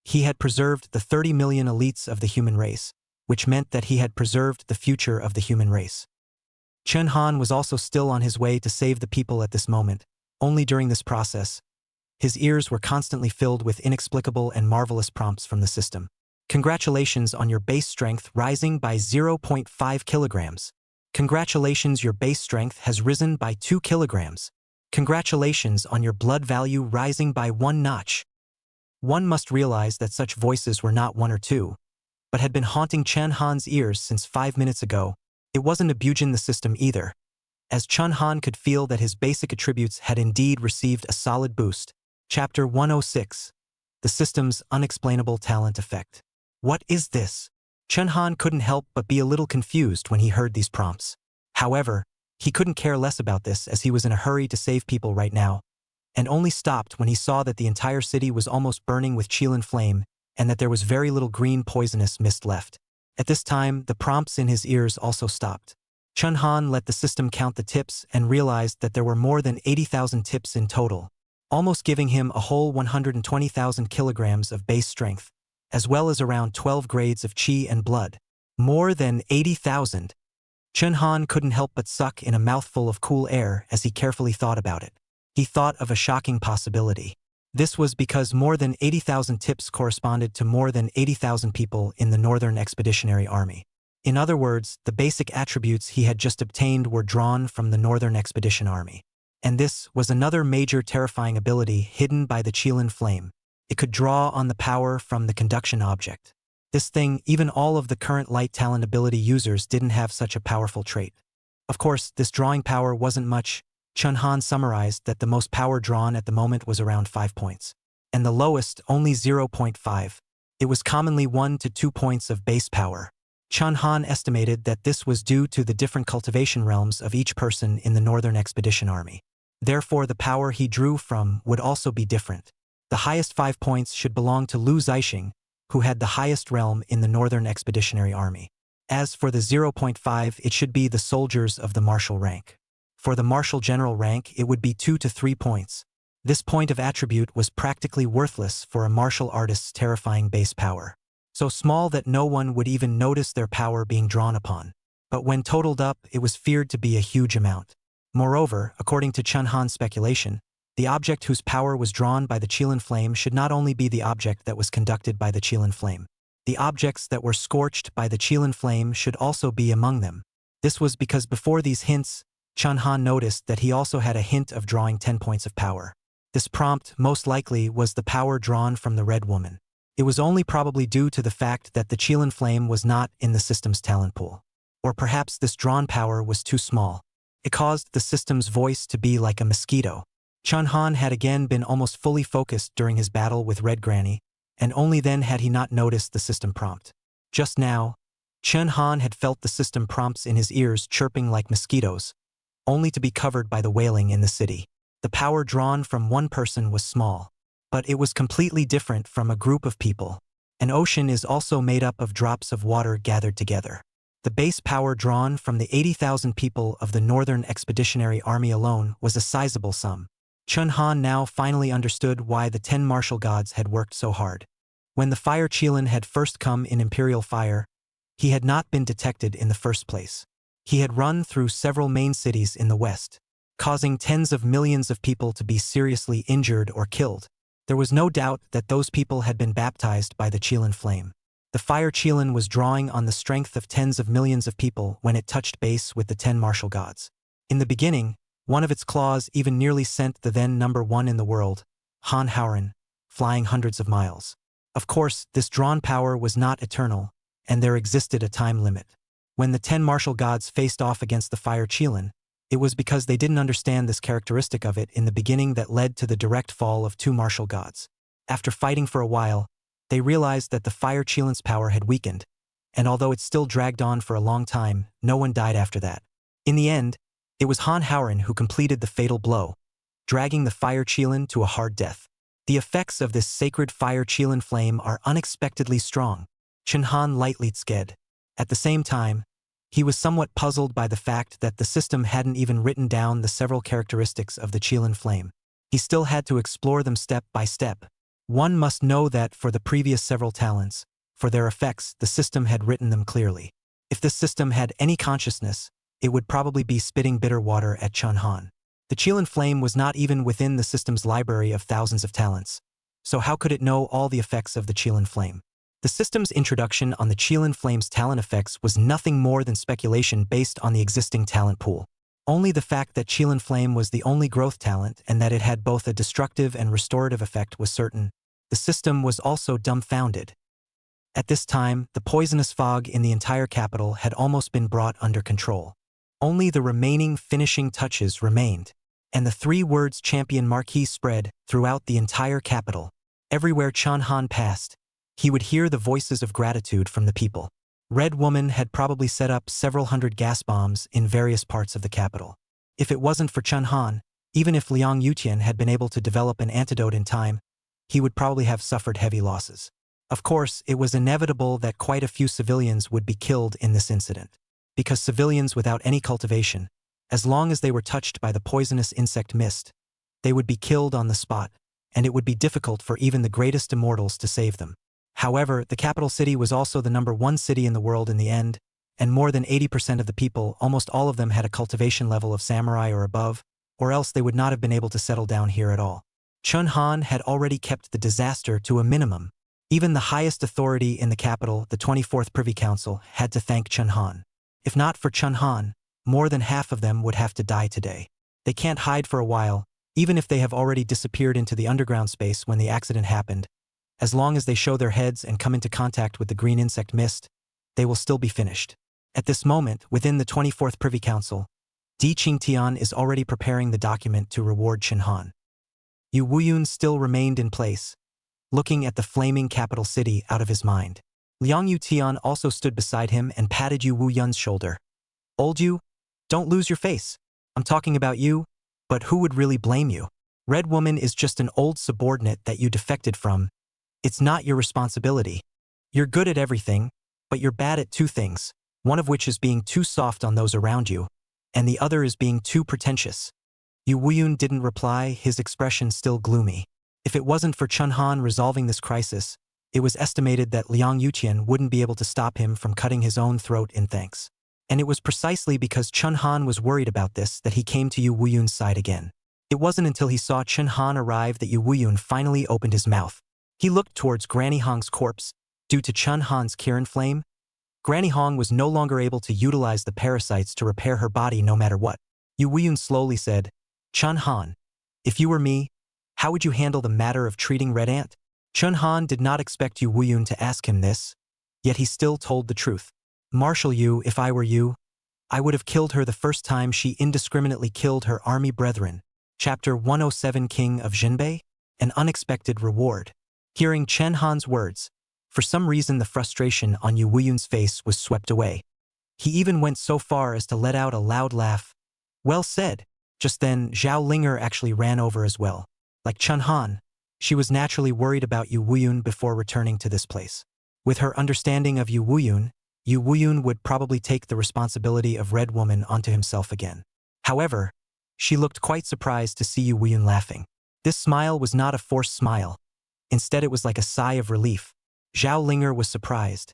He had preserved the 30 million elites of the human race, which meant that he had preserved the future of the human race. Chunhan was also still on his way to save the people at this moment. Only during this process, his ears were constantly filled with inexplicable and marvelous prompts from the system. Congratulations on your base strength rising by 0.5 kilograms. Congratulations, your base strength has risen by 2 kilograms. Congratulations on your blood value rising by 1 notch. One must realize that such voices were not 1 or 2, but had been haunting Chunhan's ears since 5 minutes ago. It wasn't abusing the system either, as Chunhan could feel that his basic attributes had indeed received a solid boost. Chapter 106. The System's Unexplainable Talent Effect. What is this? Chunhan couldn't help but be a little confused when he heard these prompts. However, he couldn't care less about this as he was in a hurry to save people right now, and only stopped when he saw that the entire city was almost burning with Chillin flame and that there was very little green poisonous mist left. At this time, the prompts in his ears also stopped. Chunhan let the system count the tips and realized that there were more than 80,000 tips in total, almost giving him a whole 120,000 kilograms of base strength, as well as around 12 grades of chi and blood. More than 80,000. Chunhan couldn't help but suck in a mouthful of cool air as he carefully thought about it. He thought of a shocking possibility. This was because more than 80,000 tips corresponded to more than 80,000 people in the Northern Expeditionary Army. In other words, the basic attributes he had just obtained were drawn from the Northern Expedition Army. And this was another major terrifying ability hidden by the Chillin flame. It could draw on the power from the conduction object. This thing, even all of the current light talent ability users didn't have such a powerful trait. Of course, this drawing power wasn't much. Chunhan summarized that the most power drawn at the moment was around 5 points, and the lowest only 0.5. It was commonly 1 to 2 points of base power. Chunhan estimated that this was due to the different cultivation realms of each person in the Northern Expedition Army. Therefore, the power he drew from would also be different. The highest 5 points should belong to Lu Zixing, who had the highest realm in the Northern Expeditionary Army. As for the 0.5, it should be the soldiers of the marshal rank. For the marshal general rank, it would be 2 to 3 points. This point of attribute was practically worthless for a martial artist's terrifying base power. So small that no one would even notice their power being drawn upon. But when totaled up, it was feared to be a huge amount. Moreover, according to Chunhan's speculation, the object whose power was drawn by the Chillin flame should not only be the object that was conducted by the Chillin flame. The objects that were scorched by the Chillin flame should also be among them. This was because before these hints, Chunhan noticed that he also had a hint of drawing 10 points of power. This prompt, most likely, was the power drawn from the Red Woman. It was only probably due to the fact that the Chillin flame was not in the system's talent pool. Or perhaps this drawn power was too small. It caused the system's voice to be like a mosquito. Chunhan had again been almost fully focused during his battle with Red Granny, and only then had he not noticed the system prompt. Just now, Chen Han had felt the system prompts in his ears chirping like mosquitoes, only to be covered by the wailing in the city. The power drawn from one person was small, but it was completely different from a group of people. An ocean is also made up of drops of water gathered together. The base power drawn from the 80,000 people of the Northern Expeditionary Army alone was a sizable sum. Chen Han now finally understood why the 10 martial gods had worked so hard. When the fire Chillin had first come in imperial fire, he had not been detected in the first place. He had run through several main cities in the west, causing tens of millions of people to be seriously injured or killed. There was no doubt that those people had been baptized by the Chillin flame. The fire Chillin was drawing on the strength of tens of millions of people when it touched base with the 10 martial gods. In the beginning, one of its claws even nearly sent the then number 1 in the world, Han Howren, flying hundreds of miles. Of course, this drawn power was not eternal, and there existed a time limit. When the 10 martial gods faced off against the fire Chillin, it was because they didn't understand this characteristic of it in the beginning that led to the direct fall of 2 martial gods. After fighting for a while, they realized that the fire Chillin's power had weakened, and although it still dragged on for a long time, no one died after that. In the end, it was Han Howren who completed the fatal blow, dragging the fire Chillin to a hard death. The effects of this sacred fire Chillin flame are unexpectedly strong. Chen Han lightly sked. At the same time, he was somewhat puzzled by the fact that the system hadn't even written down the several characteristics of the Chillin flame. He still had to explore them step by step. One must know that for the previous several talents, for their effects, the system had written them clearly. If this system had any consciousness, it would probably be spitting bitter water at Chen Han. The Chillin flame was not even within the system's library of thousands of talents, so how could it know all the effects of the Chillin flame? The system's introduction on the Chillin flame's talent effects was nothing more than speculation based on the existing talent pool. Only the fact that Chillin flame was the only growth talent and that it had both a destructive and restorative effect was certain. The system was also dumbfounded. At this time, the poisonous fog in the entire capital had almost been brought under control. Only the remaining finishing touches remained, and the 3 words champion Marquee spread throughout the entire capital. Everywhere Chen Han passed, he would hear the voices of gratitude from the people. Red Woman had probably set up several hundred gas bombs in various parts of the capital. If it wasn't for Chen Han, even if Liang Yutian had been able to develop an antidote in time, he would probably have suffered heavy losses. Of course, it was inevitable that quite a few civilians would be killed in this incident, because civilians without any cultivation, as long as they were touched by the poisonous insect mist, they would be killed on the spot, and it would be difficult for even the greatest immortals to save them. However, the capital city was also the number 1 city in the world in the end, and more than 80% of the people, almost all of them, had a cultivation level of samurai or above, or else they would not have been able to settle down here at all. Chen Han had already kept the disaster to a minimum. Even the highest authority in the capital, the 24th Privy Council, had to thank Chen Han. If not for Chen Han, more than half of them would have to die today. They can't hide for a while, even if they have already disappeared into the underground space when the accident happened. As long as they show their heads and come into contact with the green insect mist, they will still be finished. At this moment, within the 24th Privy Council, Di Qingtian is already preparing the document to reward Chen Han. Yu Wuyun still remained in place, looking at the flaming capital city out of his mind. Liang Yutian also stood beside him and patted Yu Wuyun's shoulder. "Old Yu, don't lose your face. I'm talking about you, but who would really blame you? Red Woman is just an old subordinate that you defected from. It's not your responsibility. You're good at everything, but you're bad at 2 things, one of which is being too soft on those around you, and the other is being too pretentious." Yu Wuyun didn't reply, his expression still gloomy. If it wasn't for Chen Han resolving this crisis, it was estimated that Liang Yutian wouldn't be able to stop him from cutting his own throat in thanks. And it was precisely because Chen Han was worried about this that he came to Yu Wuyun's side again. It wasn't until he saw Chen Han arrive that Yu Wuyun finally opened his mouth. He looked towards Granny Hong's corpse. Due to Chen Han's Kirin flame, Granny Hong was no longer able to utilize the parasites to repair her body no matter what. Yu Wuyun slowly said, "Chen Han, if you were me, how would you handle the matter of treating Red Ant?" Chen Han did not expect Yu Wuyun to ask him this, yet he still told the truth. "Marshal Yu, if I were you, I would have killed her the first time she indiscriminately killed her army brethren." Chapter 107 King of Jinbei? An Unexpected Reward. Hearing Chen Han's words, For some reason, the frustration on Yu Wuyun's face was swept away. He even went so far as to let out a loud laugh. Well said. Just then, Zhao Linger actually ran over as well. Like Chun Han, she was naturally worried about Yu Wuyun before returning to this place. With her understanding of Yu Wuyun would probably take the responsibility of Red Woman onto himself again. However, she looked quite surprised to see Yu Wuyun laughing. This smile was not a forced smile. Instead, it was like a sigh of relief. Zhao Linger was surprised,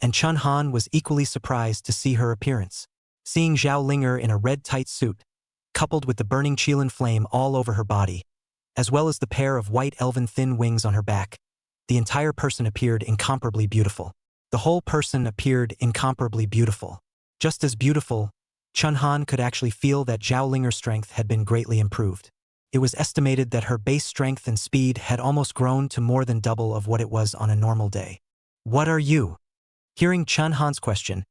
and Chun Han was equally surprised to see her appearance. Seeing Zhao Linger in a red tight suit, coupled with the burning Chillin flame all over her body, as well as the pair of white elven thin wings on her back, the entire person appeared incomparably beautiful. The whole person appeared incomparably beautiful. Just as beautiful, Chun Han could actually feel that Zhao Linger's strength had been greatly improved. It was estimated that her base strength and speed had almost grown to more than double of what it was on a normal day. What are you? Hearing Chun Han's question,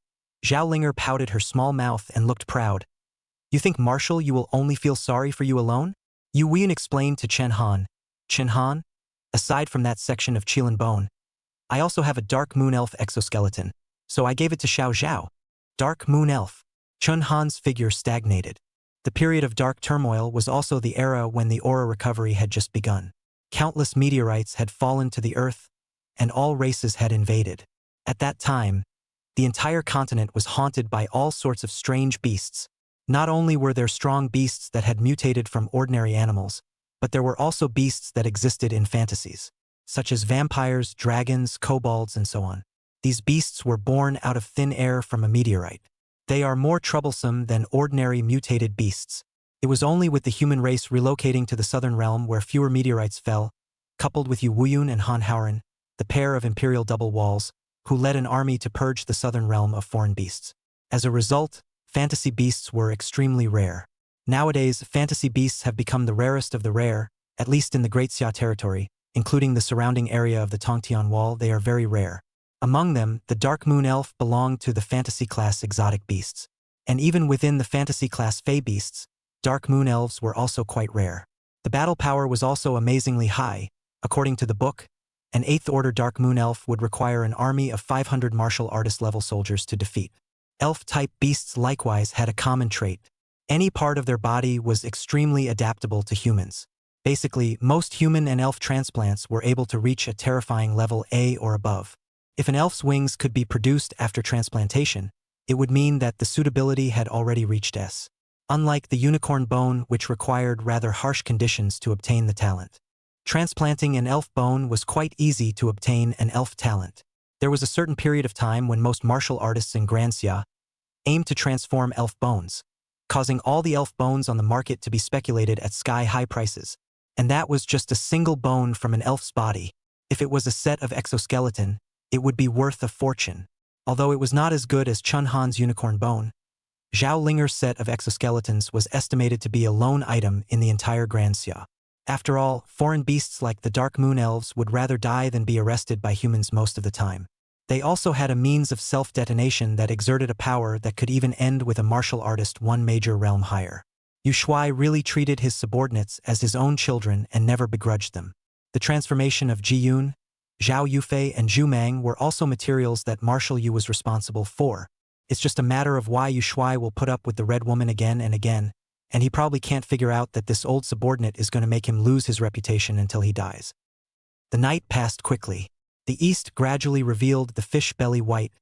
Zhao Linger pouted her small mouth and looked proud. You think, Marshal, you will only feel sorry for you alone? Yu Wuyun explained to Chen Han. Chen Han, aside from that section of Chillin bone, I also have a dark moon elf exoskeleton, so I gave it to Xiao Zhao. Dark moon elf. Chun Han's figure stagnated. The period of dark turmoil was also the era when the aura recovery had just begun. Countless meteorites had fallen to the earth, and all races had invaded. At that time, the entire continent was haunted by all sorts of strange beasts. Not only were there strong beasts that had mutated from ordinary animals, but there were also beasts that existed in fantasies, such as vampires, dragons, kobolds, and so on. These beasts were born out of thin air from a meteorite. They are more troublesome than ordinary mutated beasts. It was only with the human race relocating to the southern realm where fewer meteorites fell, coupled with Yu Wuyun and Han Haoren, the pair of imperial double walls, who led an army to purge the southern realm of foreign beasts. As a result, fantasy beasts were extremely rare. Nowadays, fantasy beasts have become the rarest of the rare, at least in the Great Xia territory, including the surrounding area of the Tongtian Wall. They are very rare. Among them, the Dark Moon Elf belonged to the fantasy class exotic beasts. And even within the fantasy class Fey beasts, Dark Moon Elves were also quite rare. The battle power was also amazingly high. According to the book, an 8th Order Dark Moon Elf would require an army of 500 martial artist level soldiers to defeat. Elf-type beasts likewise had a common trait. Any part of their body was extremely adaptable to humans. Basically, most human and elf transplants were able to reach a terrifying level A or above. If an elf's wings could be produced after transplantation, it would mean that the suitability had already reached S. Unlike the unicorn bone, which required rather harsh conditions to obtain the talent. Transplanting an elf bone was quite easy to obtain an elf talent. There was a certain period of time when most martial artists in Grand Xia aimed to transform elf bones, causing all the elf bones on the market to be speculated at sky-high prices. And that was just a single bone from an elf's body. If it was a set of exoskeleton, it would be worth a fortune. Although it was not as good as Chun Han's unicorn bone, Zhao Linger's set of exoskeletons was estimated to be a lone item in the entire Grand Xia. After all, foreign beasts like the Dark Moon Elves would rather die than be arrested by humans most of the time. They also had a means of self-detonation that exerted a power that could even end with a martial artist one major realm higher. Yu Shuai really treated his subordinates as his own children and never begrudged them. The transformation of Ji Yun, Zhao Yufei, and Zhu Mang were also materials that Marshal Yu was responsible for. It's just a matter of why Yu Shuai will put up with the Red Woman again and again, and he probably can't figure out that this old subordinate is going to make him lose his reputation until he dies. The night passed quickly. The east gradually revealed the fish belly white.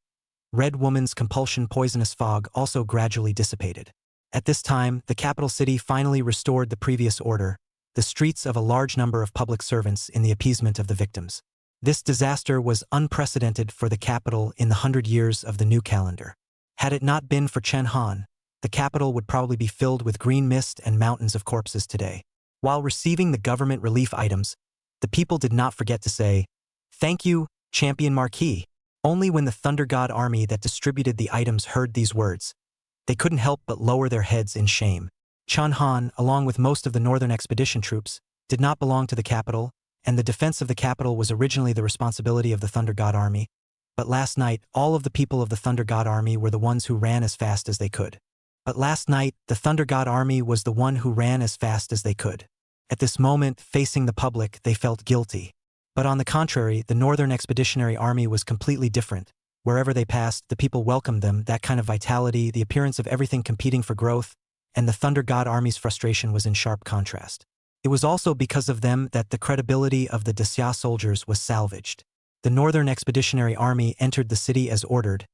Red Woman's compulsion poisonous fog also gradually dissipated. At this time, the capital city finally restored the previous order, the streets of a large number of public servants in the appeasement of the victims. This disaster was unprecedented for the capital in the 100 years of the new calendar. Had it not been for Chen Han, the capital would probably be filled with green mist and mountains of corpses today. While receiving the government relief items, the people did not forget to say, "Thank you, Champion Marquee." Only when the Thunder God army that distributed the items heard these words, they couldn't help but lower their heads in shame. Chun Han, along with most of the northern expedition troops, did not belong to the capital, and the defense of the capital was originally the responsibility of the Thunder God army. But last night, all of the people of the Thunder God army were the ones who ran as fast as they could. At this moment, facing the public, they felt guilty. But on the contrary, the Northern Expeditionary Army was completely different. Wherever they passed, the people welcomed them, that kind of vitality, the appearance of everything competing for growth, and the Thunder God Army's frustration was in sharp contrast. It was also because of them that the credibility of the Dasya soldiers was salvaged. The Northern Expeditionary Army entered the city as ordered,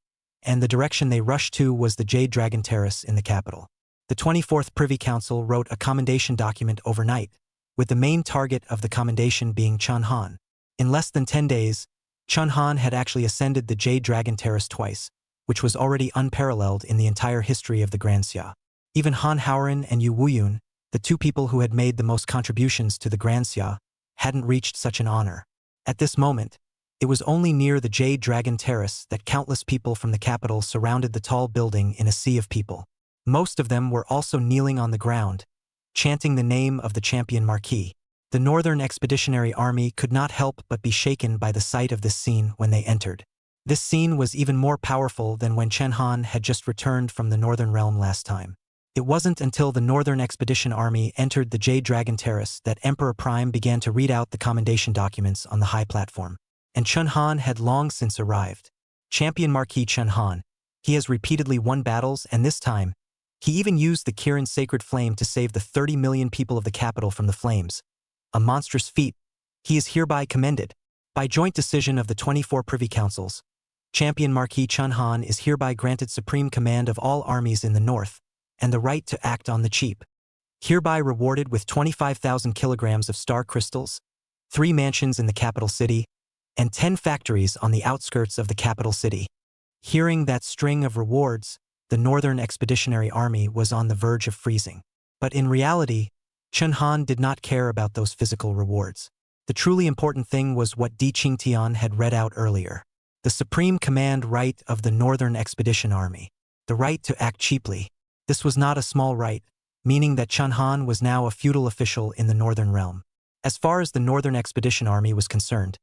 and the direction they rushed to was the Jade Dragon Terrace in the capital. The 24th Privy Council wrote a commendation document overnight, with the main target of the commendation being Chun Han. In less than 10 days, Chun Han had actually ascended the Jade Dragon Terrace twice, which was already unparalleled in the entire history of the Grand Xia. Even Han Haoren and Yu Wuyun, the two people who had made the most contributions to the Grand Xia, hadn't reached such an honor. At this moment, it was only near the Jade Dragon Terrace that countless people from the capital surrounded the tall building in a sea of people. Most of them were also kneeling on the ground, chanting the name of the champion Marquee. The Northern Expeditionary Army could not help but be shaken by the sight of this scene when they entered. This scene was even more powerful than when Chen Han had just returned from the Northern Realm last time. It wasn't until the Northern Expedition Army entered the Jade Dragon Terrace that Emperor Prime began to read out the commendation documents on the high platform. And Chun Han had long since arrived. Champion Marquee Chun Han. He has repeatedly won battles, and this time, he even used the Kirin Sacred Flame to save the 30 million people of the capital from the flames. A monstrous feat. He is hereby commended. By joint decision of the 24 Privy Councils, Champion Marquee Chun Han is hereby granted supreme command of all armies in the north, and the right to act on the cheap. Hereby rewarded with 25,000 kilograms of star crystals, 3 mansions in the capital city, and 10 factories on the outskirts of the capital city. Hearing that string of rewards, the Northern Expeditionary Army was on the verge of freezing. But in reality, Chun Han did not care about those physical rewards. The truly important thing was what Di Qingtian had read out earlier. The supreme command right of the Northern Expedition Army. The right to act cheaply. This was not a small right, meaning that Chun Han was now a feudal official in the Northern Realm. As far as the Northern Expedition Army was concerned,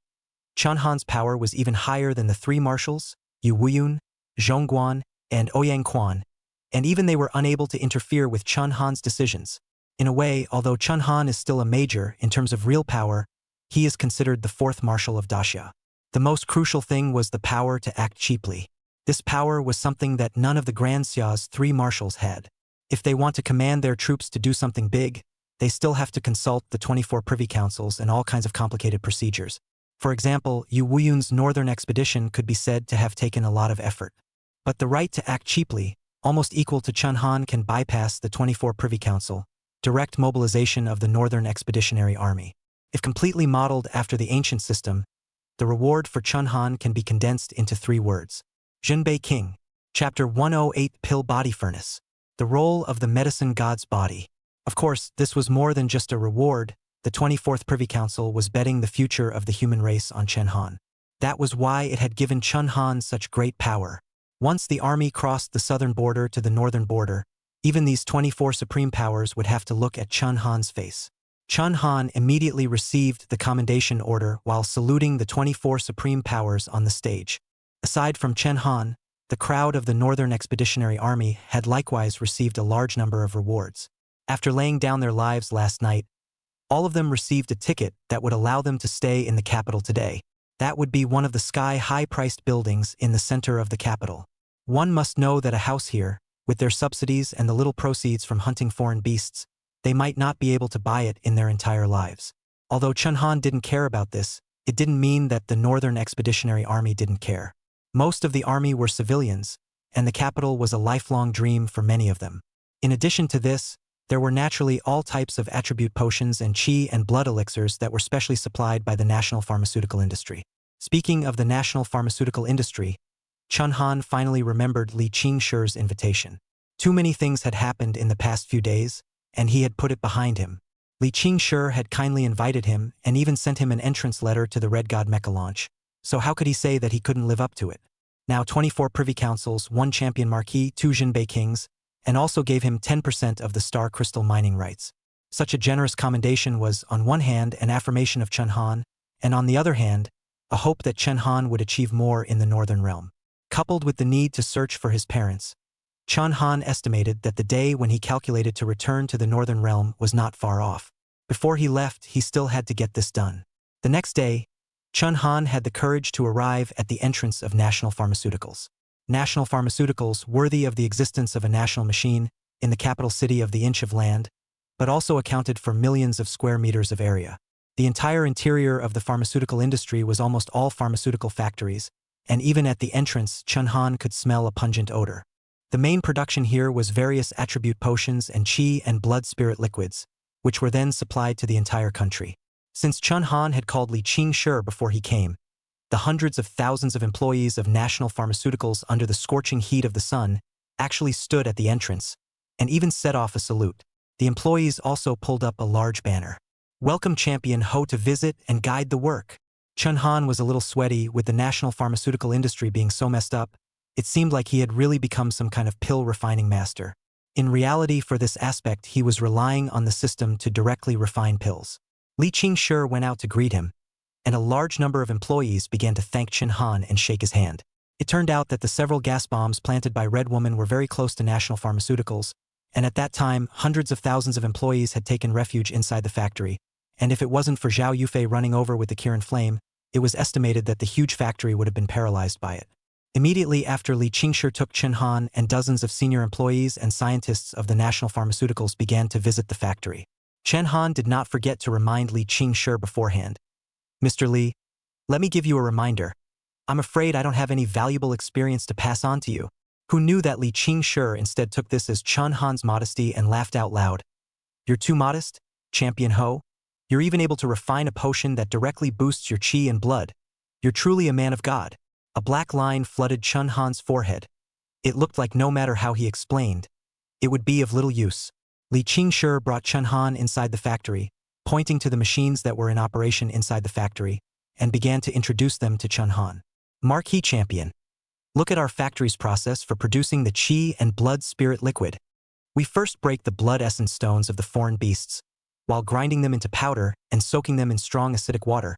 Chun Han's power was even higher than the 3 marshals, Yu Wuyun, Zhongguan, and Ouyang Quan, and even they were unable to interfere with Chun Han's decisions. In a way, although Chun Han is still a major in terms of real power, he is considered the 4th marshal of Daxia. The most crucial thing was the power to act cheaply. This power was something that none of the Grand Xia's 3 marshals had. If they want to command their troops to do something big, they still have to consult the 24 Privy Councils and all kinds of complicated procedures. For example, Yu Wuyun's northern expedition could be said to have taken a lot of effort. But the right to act cheaply, almost equal to Chun Han, can bypass the 24 Privy Council. Direct mobilization of the Northern Expeditionary Army. If completely modeled after the ancient system, the reward for Chun Han can be condensed into 3 words. Zhenbei King. Chapter 108 Pill Body Furnace. The role of the medicine god's body. Of course, this was more than just a reward. The 24th Privy Council was betting the future of the human race on Chen Han. That was why it had given Chun Han such great power. Once the army crossed the southern border to the northern border, even these 24 supreme powers would have to look at Chun Han's face. Chun Han immediately received the commendation order while saluting the 24 supreme powers on the stage. Aside from Chen Han, the crowd of the Northern Expeditionary Army had likewise received a large number of rewards. After laying down their lives last night, all of them received a ticket that would allow them to stay in the capital today. That would be one of the sky-high-priced buildings in the center of the capital. One must know that a house here, with their subsidies and the little proceeds from hunting foreign beasts, they might not be able to buy it in their entire lives. Although Chun Han didn't care about this, it didn't mean that the Northern Expeditionary Army didn't care. Most of the army were civilians, and the capital was a lifelong dream for many of them. In addition to this, there were naturally all types of attribute potions and qi and blood elixirs that were specially supplied by the national pharmaceutical industry. Speaking of the national pharmaceutical industry, Chun Han finally remembered Li Qingshi's invitation. Too many things had happened in the past few days, and he had put it behind him. Li Qingshi had kindly invited him and even sent him an entrance letter to the Red God Mecha launch, so how could he say that he couldn't live up to it? Now 24 Privy Councils, 1 Champion Marquee, 2 Zhenbei Kings, and also gave him 10% of the star crystal mining rights. Such a generous commendation was, on one hand, an affirmation of Chun Han, and on the other hand, a hope that Chun Han would achieve more in the Northern Realm. Coupled with the need to search for his parents, Chun Han estimated that the day when he calculated to return to the Northern Realm was not far off. Before he left, he still had to get this done. The next day, Chun Han had the courage to arrive at the entrance of National Pharmaceuticals. National Pharmaceuticals, worthy of the existence of a national machine, in the capital city of the inch of land, but also accounted for millions of square meters of area. The entire interior of the pharmaceutical industry was almost all pharmaceutical factories, and even at the entrance, Chun Han could smell a pungent odor. The main production here was various attribute potions and qi and blood spirit liquids, which were then supplied to the entire country. Since Chun Han had called Li Qingshi before he came, the hundreds of thousands of employees of National Pharmaceuticals under the scorching heat of the sun actually stood at the entrance and even set off a salute. The employees also pulled up a large banner. Welcome Champion Ho to visit and guide the work. Chun Han was a little sweaty with the national pharmaceutical industry being so messed up. It seemed like he had really become some kind of pill refining master. In reality, for this aspect, he was relying on the system to directly refine pills. Li Qingshi went out to greet him, and a large number of employees began to thank Chun Han and shake his hand. It turned out that the several gas bombs planted by Red Woman were very close to National Pharmaceuticals, and at that time, hundreds of thousands of employees had taken refuge inside the factory, and if it wasn't for Zhao Yufei running over with the Kirin flame, it was estimated that the huge factory would have been paralyzed by it. Immediately after Li Qingshi took Chun Han and dozens of senior employees and scientists of the National Pharmaceuticals began to visit the factory. Chun Han did not forget to remind Li Qingshi beforehand. Mr. Li, let me give you a reminder. I'm afraid I don't have any valuable experience to pass on to you. Who knew that Li Qingshi instead took this as Chun Han's modesty and laughed out loud. You're too modest, Champion Ho? You're even able to refine a potion that directly boosts your qi and blood. You're truly a man of God. A black line flooded Chun Han's forehead. It looked like no matter how he explained, it would be of little use. Li Qingshi brought Chun Han inside the factory, pointing to the machines that were in operation inside the factory, and began to introduce them to Chun Han. Marquee Champion. Look at our factory's process for producing the qi and blood spirit liquid. We first break the blood essence stones of the foreign beasts, while grinding them into powder and soaking them in strong acidic water.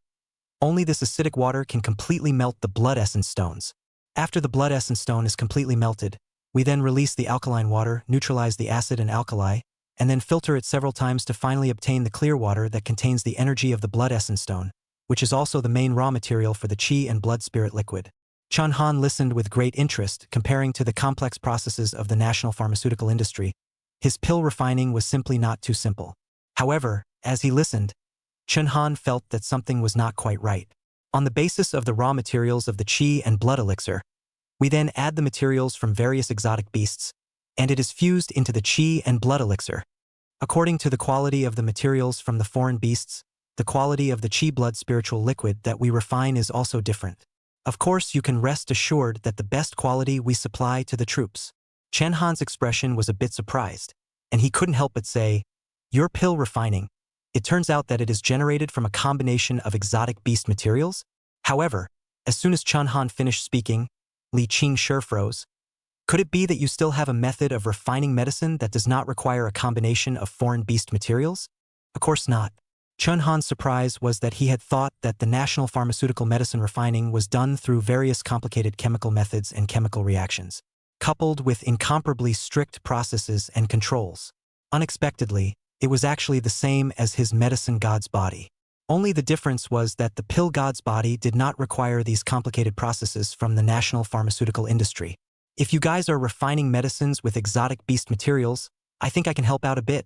Only this acidic water can completely melt the blood essence stones. After the blood essence stone is completely melted, we then release the alkaline water, neutralize the acid and alkali, and then filter it several times to finally obtain the clear water that contains the energy of the blood essence stone, which is also the main raw material for the qi and blood spirit liquid. Chun Han listened with great interest, comparing to the complex processes of the national pharmaceutical industry. His pill refining was simply not too simple. However, as he listened, Chun Han felt that something was not quite right. On the basis of the raw materials of the qi and blood elixir, we then add the materials from various exotic beasts, and it is fused into the qi and blood elixir. According to the quality of the materials from the foreign beasts, the quality of the qi blood spiritual liquid that we refine is also different. Of course, you can rest assured that the best quality we supply to the troops. Chun Han's expression was a bit surprised, and he couldn't help but say, "Your pill refining. It turns out that it is generated from a combination of exotic beast materials?" However, as soon as Chun Han finished speaking, Li Qingshi froze. Could it be that you still have a method of refining medicine that does not require a combination of foreign beast materials? Of course not. Chun Han's surprise was that he had thought that the national pharmaceutical medicine refining was done through various complicated chemical methods and chemical reactions, coupled with incomparably strict processes and controls. Unexpectedly, it was actually the same as his medicine god's body. Only the difference was that the pill god's body did not require these complicated processes from the national pharmaceutical industry. If you guys are refining medicines with exotic beast materials, I think I can help out a bit,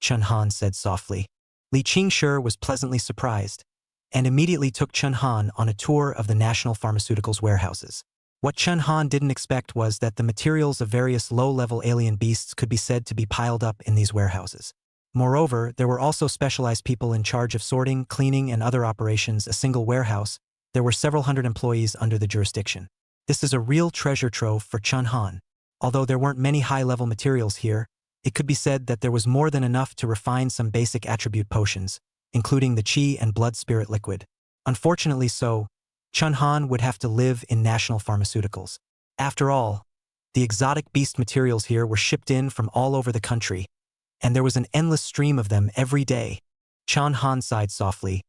Chun Han said softly. Li Qingshi was pleasantly surprised, and immediately took Chun Han on a tour of the national pharmaceuticals warehouses. What Chun Han didn't expect was that the materials of various low-level alien beasts could be said to be piled up in these warehouses. Moreover, there were also specialized people in charge of sorting, cleaning, and other operations. A single warehouse, there were several hundred employees under the jurisdiction. This is a real treasure trove for Chun Han. Although there weren't many high-level materials here, it could be said that there was more than enough to refine some basic attribute potions, including the qi and blood spirit liquid. Unfortunately so, Chun Han would have to live in national pharmaceuticals. After all, the exotic beast materials here were shipped in from all over the country, and there was an endless stream of them every day. Chun Han sighed softly.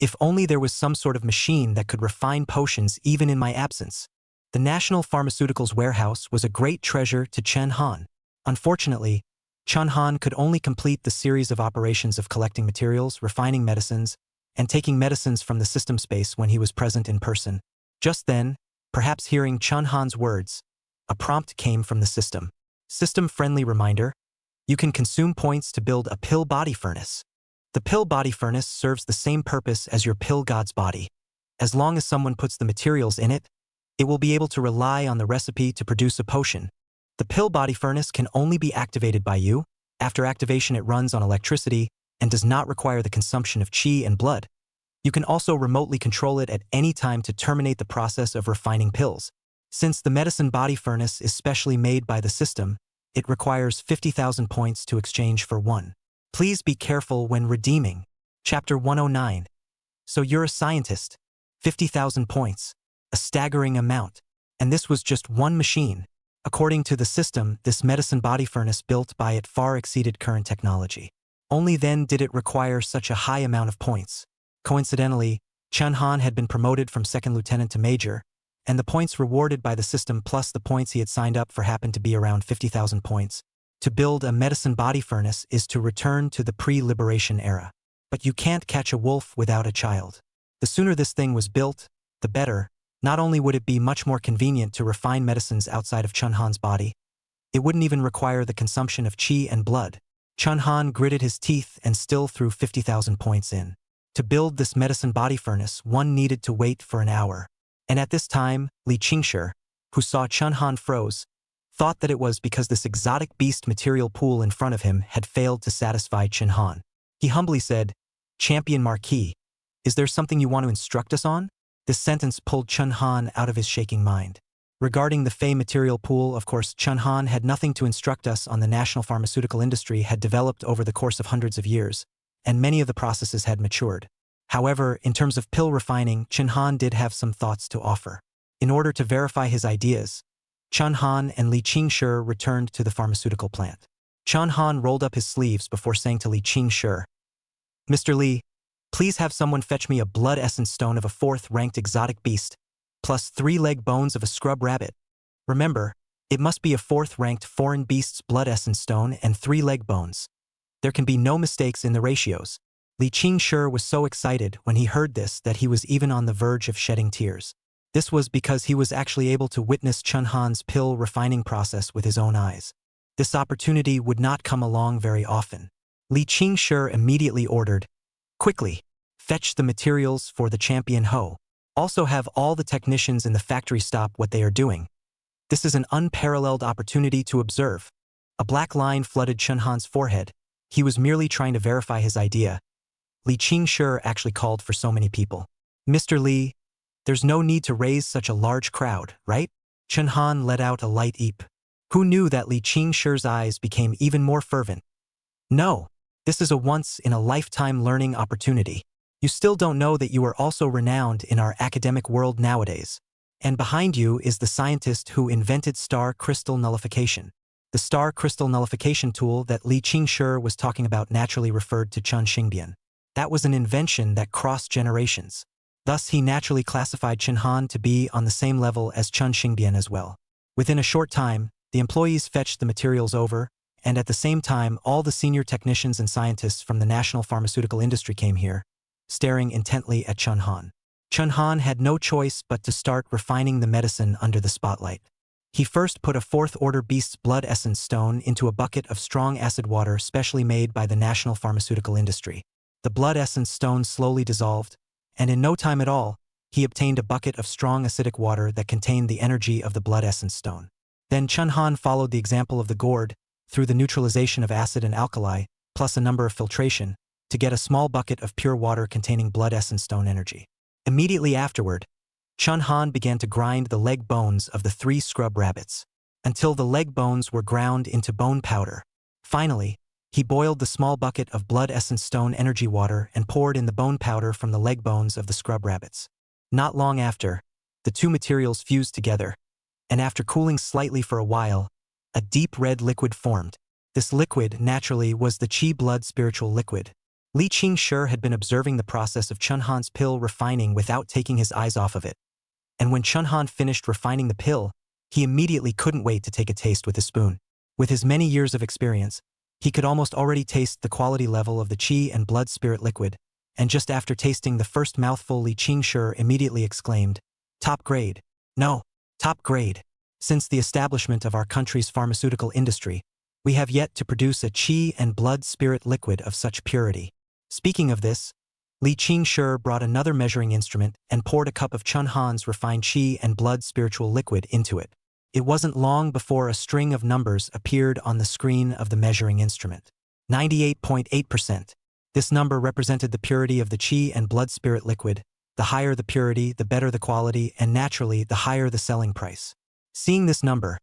If only there was some sort of machine that could refine potions even in my absence. The National Pharmaceuticals warehouse was a great treasure to Chun Han. Unfortunately, Chun Han could only complete the series of operations of collecting materials, refining medicines, and taking medicines from the system space when he was present in person. Just then, perhaps hearing Chunhan's words, a prompt came from the system. System-friendly reminder: you can consume points to build a pill body furnace. The pill body furnace serves the same purpose as your pill god's body. As long as someone puts the materials in it, it will be able to rely on the recipe to produce a potion. The pill body furnace can only be activated by you. After activation, it runs on electricity and does not require the consumption of qi and blood. You can also remotely control it at any time to terminate the process of refining pills. Since the medicine body furnace is specially made by the system, it requires 50,000 points to exchange for one. Please be careful when redeeming. Chapter 109. So you're a scientist. 50,000 points. A staggering amount. And this was just one machine. According to the system, this medicine body furnace built by it far exceeded current technology. Only then did it require such a high amount of points. Coincidentally, Chunhan had been promoted from second lieutenant to major, and the points rewarded by the system plus the points he had signed up for happened to be around 50,000 points. To build a medicine body furnace is to return to the pre-liberation era. But you can't catch a wolf without a child. The sooner this thing was built, the better. Not only would it be much more convenient to refine medicines outside of Chunhan's body, it wouldn't even require the consumption of qi and blood. Chunhan gritted his teeth and still threw 50,000 points in. To build this medicine body furnace, one needed to wait for an hour. And at this time, Li Qingshi, who saw Chunhan froze, thought that it was because this exotic beast material pool in front of him had failed to satisfy Chunhan. He humbly said, "Champion Marquee, is there something you want to instruct us on?" This sentence pulled Chunhan out of his shaking mind. Regarding the Fey material pool, of course, Chunhan had nothing to instruct us on. The national pharmaceutical industry had developed over the course of hundreds of years, and many of the processes had matured. However, in terms of pill refining, Chunhan did have some thoughts to offer. In order to verify his ideas, Chunhan and Li Qingshi returned to the pharmaceutical plant. Chunhan rolled up his sleeves before saying to Li Qingshi, "Mr. Li, please have someone fetch me a blood essence stone of a 4th-ranked exotic beast, plus 3 leg bones of a scrub rabbit. Remember, it must be a 4th-ranked foreign beast's blood essence stone and 3 leg bones. There can be no mistakes in the ratios." Li Qingshi was so excited when he heard this that he was even on the verge of shedding tears. This was because he was actually able to witness Chunhan's pill refining process with his own eyes. This opportunity would not come along very often. Li Qingshi immediately ordered, "Quickly, fetch the materials for the champion Ho. Also have all the technicians in the factory stop what they are doing. This is an unparalleled opportunity to observe." A black line flooded Chunhan's forehead. He was merely trying to verify his idea. Li Qingshi actually called for so many people. "Mr. Li, there's no need to raise such a large crowd, right?" Chunhan let out a light eep. Who knew that Li Qingshi's eyes became even more fervent? "No, this is a once-in-a-lifetime learning opportunity. You still don't know that you are also renowned in our academic world nowadays. And behind you is the scientist who invented star crystal nullification. The star crystal nullification tool that Li Qingshi was talking about naturally referred to Chun Xingbian. That was an invention that crossed generations. Thus, he naturally classified Chunhan to be on the same level as Chun Xingbian as well. Within a short time, the employees fetched the materials over, and at the same time, all the senior technicians and scientists from the national pharmaceutical industry came here, staring intently at Chunhan. Chunhan had no choice but to start refining the medicine under the spotlight. He first put a 4th-order beast's blood essence stone into a bucket of strong acid water specially made by the national pharmaceutical industry. The blood essence stone slowly dissolved, and in no time at all, he obtained a bucket of strong acidic water that contained the energy of the blood essence stone. Then Chunhan followed the example of the gourd, through the neutralization of acid and alkali, plus a number of filtration, to get a small bucket of pure water containing blood essence stone energy. Immediately afterward, Chunhan began to grind the leg bones of the 3 scrub rabbits, until the leg bones were ground into bone powder. Finally, he boiled the small bucket of blood essence stone energy water and poured in the bone powder from the leg bones of the scrub rabbits. Not long after, the 2 materials fused together, and after cooling slightly for a while, a deep red liquid formed. This liquid, naturally, was the Qi blood spiritual liquid. Li Qingshi had been observing the process of Chunhan's pill refining without taking his eyes off of it. And when Chunhan finished refining the pill, he immediately couldn't wait to take a taste with his spoon. With his many years of experience, he could almost already taste the quality level of the Qi and blood spirit liquid, and just after tasting the first mouthful Li Qingshi immediately exclaimed, "Top grade. No, top grade. Since the establishment of our country's pharmaceutical industry, we have yet to produce a qi and blood spirit liquid of such purity." Speaking of this, Li Qingshi brought another measuring instrument and poured a cup of Chun Han's refined qi and blood spiritual liquid into it. It wasn't long before a string of numbers appeared on the screen of the measuring instrument. 98.8%. This number represented the purity of the qi and blood spirit liquid. The higher the purity, the better the quality, and naturally, the higher the selling price. Seeing this number,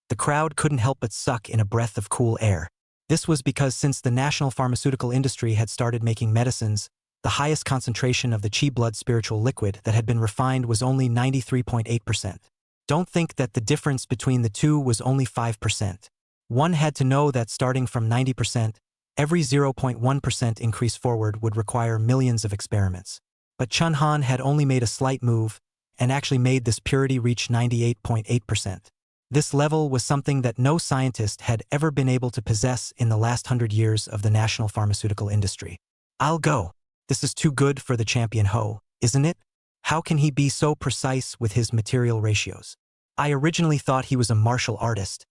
the crowd couldn't help but suck in a breath of cool air. This was because since the national pharmaceutical industry had started making medicines, the highest concentration of the qi blood spiritual liquid that had been refined was only 93.8%. Don't think that the difference between the two was only 5%. One had to know that starting from 90%, every 0.1% increase forward would require millions of experiments. But Chun Han had only made a slight move and actually made this purity reach 98.8%. This level was something that no scientist had ever been able to possess in the last 100 years of the national pharmaceutical industry. I'll go. This is too good for the champion Ho, isn't it? How can he be so precise with his material ratios? I originally thought he was a martial artist,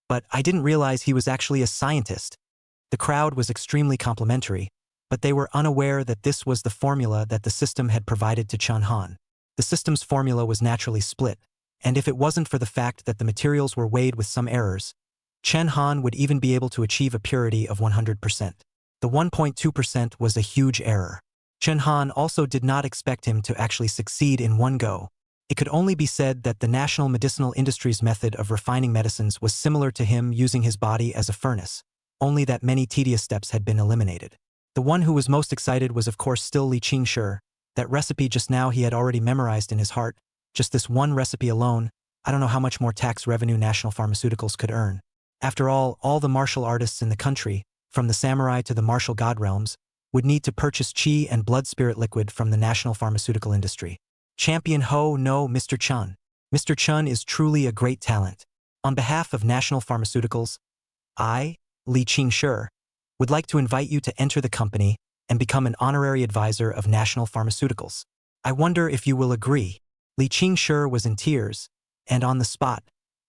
but I didn't realize he was actually a scientist. The crowd was extremely complimentary, but they were unaware that this was the formula that the system had provided to Chun Han. The system's formula was naturally split, and if it wasn't for the fact that the materials were weighed with some errors, Chun Han would even be able to achieve a purity of 100%. The 1.2% was a huge error. Chun Han also did not expect him to actually succeed in one go. It could only be said that the national medicinal industry's method of refining medicines was similar to him using his body as a furnace, only that many tedious steps had been eliminated. The one who was most excited was of course still Li Qingshi. That recipe just now he had already memorized in his heart. Just this one recipe alone, I don't know how much more tax revenue national pharmaceuticals could earn. After all the martial artists in the country, from the samurai to the martial god realms, would need to purchase qi and blood spirit liquid from the national pharmaceutical industry. Champion Ho, no, Mr. Chun. Mr. Chun is truly a great talent. On behalf of National Pharmaceuticals, I, Li Qingshi, would like to invite you to enter the company and become an honorary advisor of National Pharmaceuticals. I wonder if you will agree. Li Qingshi was in tears, and on the spot,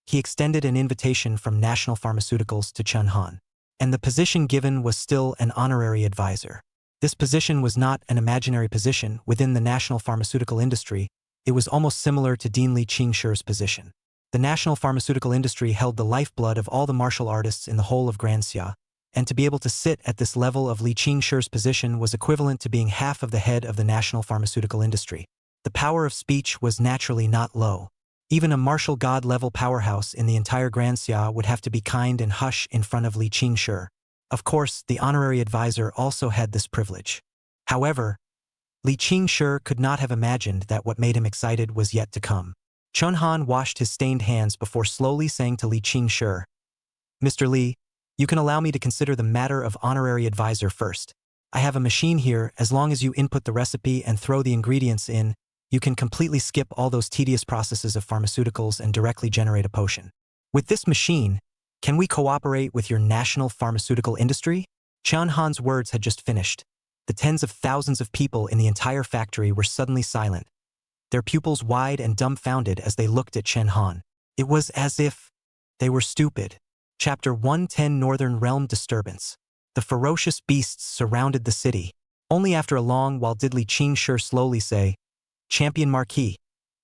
he extended an invitation from National Pharmaceuticals to Chun Han. And the position given was still an honorary advisor. This position was not an imaginary position within the national pharmaceutical industry. It was almost similar to Dean Li Qingshi's position. The national pharmaceutical industry held the lifeblood of all the martial artists in the whole of Grand Xia, and to be able to sit at this level of Li Qingshi's position was equivalent to being half of the head of the national pharmaceutical industry. The power of speech was naturally not low. Even a martial god-level powerhouse in the entire Grand Xia would have to be kind and hush in front of Li Qingshi. Of course, the honorary advisor also had this privilege. However, Li Qingshi could not have imagined that what made him excited was yet to come. Chun Han washed his stained hands before slowly saying to Li Qingshi, "Mr. Li, you can allow me to consider the matter of honorary advisor first. I have a machine here. As long as you input the recipe and throw the ingredients in, you can completely skip all those tedious processes of pharmaceuticals and directly generate a potion. With this machine, can we cooperate with your national pharmaceutical industry?" Chun Han's words had just finished. The tens of thousands of people in the entire factory were suddenly silent, their pupils wide and dumbfounded as they looked at Chun Han. It was as if they were stupid. Chapter 110 Northern Realm Disturbance. The ferocious beasts surrounded the city. Only after a long while did Li Qingshi slowly say, "Champion Marquee,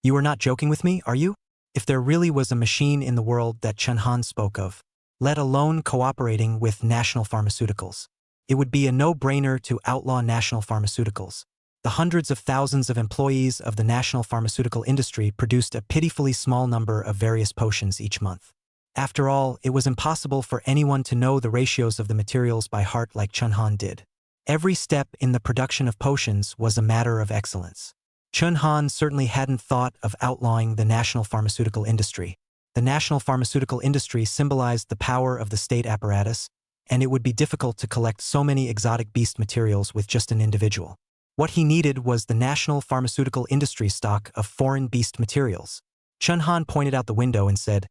you are not joking with me, are you? If there really was a machine in the world that Chun Han spoke of, let alone cooperating with national pharmaceuticals, it would be a no-brainer to outlaw national pharmaceuticals." The hundreds of thousands of employees of the national pharmaceutical industry produced a pitifully small number of various potions each month. After all, it was impossible for anyone to know the ratios of the materials by heart like Chun Han did. Every step in the production of potions was a matter of excellence. Chun Han certainly hadn't thought of outlawing the national pharmaceutical industry. The national pharmaceutical industry symbolized the power of the state apparatus, and it would be difficult to collect so many exotic beast materials with just an individual. What he needed was the national pharmaceutical industry stock of foreign beast materials. Chun Han pointed out the window and said,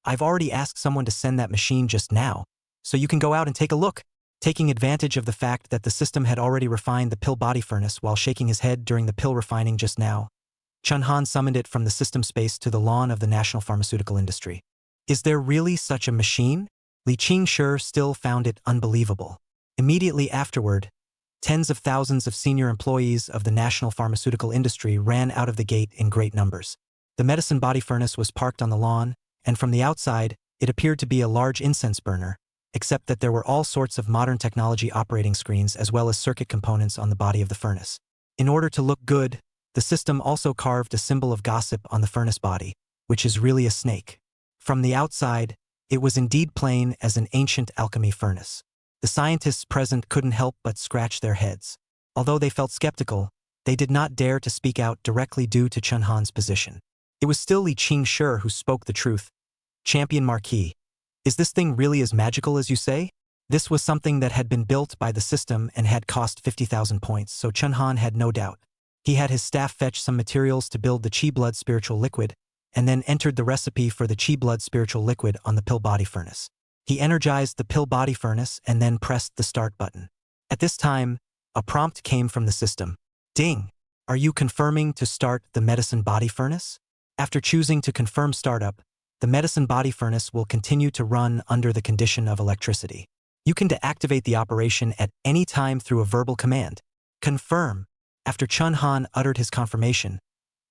"I've already asked someone to send that machine just now, so you can go out and take a look." Taking advantage of the fact that the system had already refined the pill body furnace while shaking his head during the pill refining just now, Chun-Han summoned it from the system space to the lawn of the national pharmaceutical industry. Is there really such a machine? Li Qingshi still found it unbelievable. Immediately afterward, tens of thousands of senior employees of the national pharmaceutical industry ran out of the gate in great numbers. The medicine body furnace was parked on the lawn, and from the outside, it appeared to be a large incense burner, except that there were all sorts of modern technology operating screens as well as circuit components on the body of the furnace. In order to look good, the system also carved a symbol of gossip on the furnace body, which is really a snake. From the outside, it was indeed plain as an ancient alchemy furnace. The scientists present couldn't help but scratch their heads. Although they felt skeptical, they did not dare to speak out directly due to Chun-Han's position. It was still Li Qingshi who spoke the truth. Champion Marquee, is this thing really as magical as you say? This was something that had been built by the system and had cost 50,000 points, so Chun-Han had no doubt. He had his staff fetch some materials to build the Qi Blood Spiritual Liquid, and then entered the recipe for the Qi Blood Spiritual Liquid on the pill body furnace. He energized the pill body furnace and then pressed the start button. At this time, a prompt came from the system. Ding! Are you confirming to start the medicine body furnace? After choosing to confirm startup, the medicine body furnace will continue to run under the condition of electricity. You can deactivate the operation at any time through a verbal command. Confirm. After Chun-Han uttered his confirmation,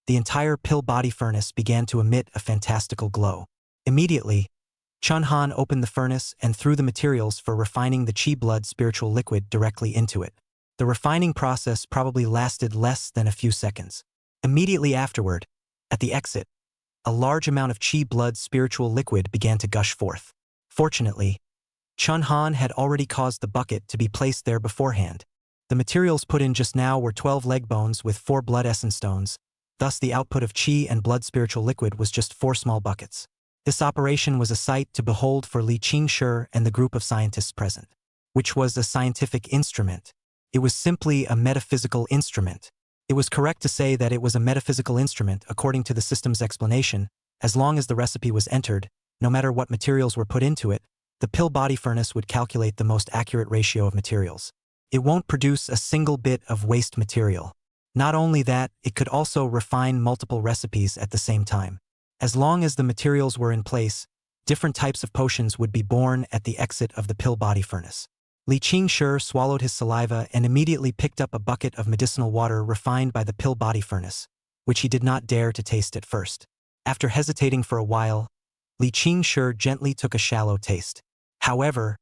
the entire pill body furnace began to emit a fantastical glow. Immediately, Chun-Han opened the furnace and threw the materials for refining the Qi Blood Spiritual Liquid directly into it. The refining process probably lasted less than a few seconds. Immediately afterward, at the exit, a large amount of Qi Blood Spiritual Liquid began to gush forth. Fortunately, Chun-Han had already caused the bucket to be placed there beforehand. The materials put in just now were 12 leg bones with 4 blood essence stones, thus the output of Qi and Blood Spiritual Liquid was just 4 small buckets. This operation was a sight to behold for Li Qingshi and the group of scientists present. Which was a scientific instrument. It was simply a metaphysical instrument. It was correct to say that it was a metaphysical instrument according to the system's explanation. As long as the recipe was entered, no matter what materials were put into it, the pill body furnace would calculate the most accurate ratio of materials. It won't produce a single bit of waste material. Not only that, it could also refine multiple recipes at the same time. As long as the materials were in place, different types of potions would be born at the exit of the pill body furnace. Li Qingshi swallowed his saliva and immediately picked up a bucket of medicinal water refined by the pill body furnace, which he did not dare to taste at first. After hesitating for a while, Li Qingshi gently took a shallow taste. However,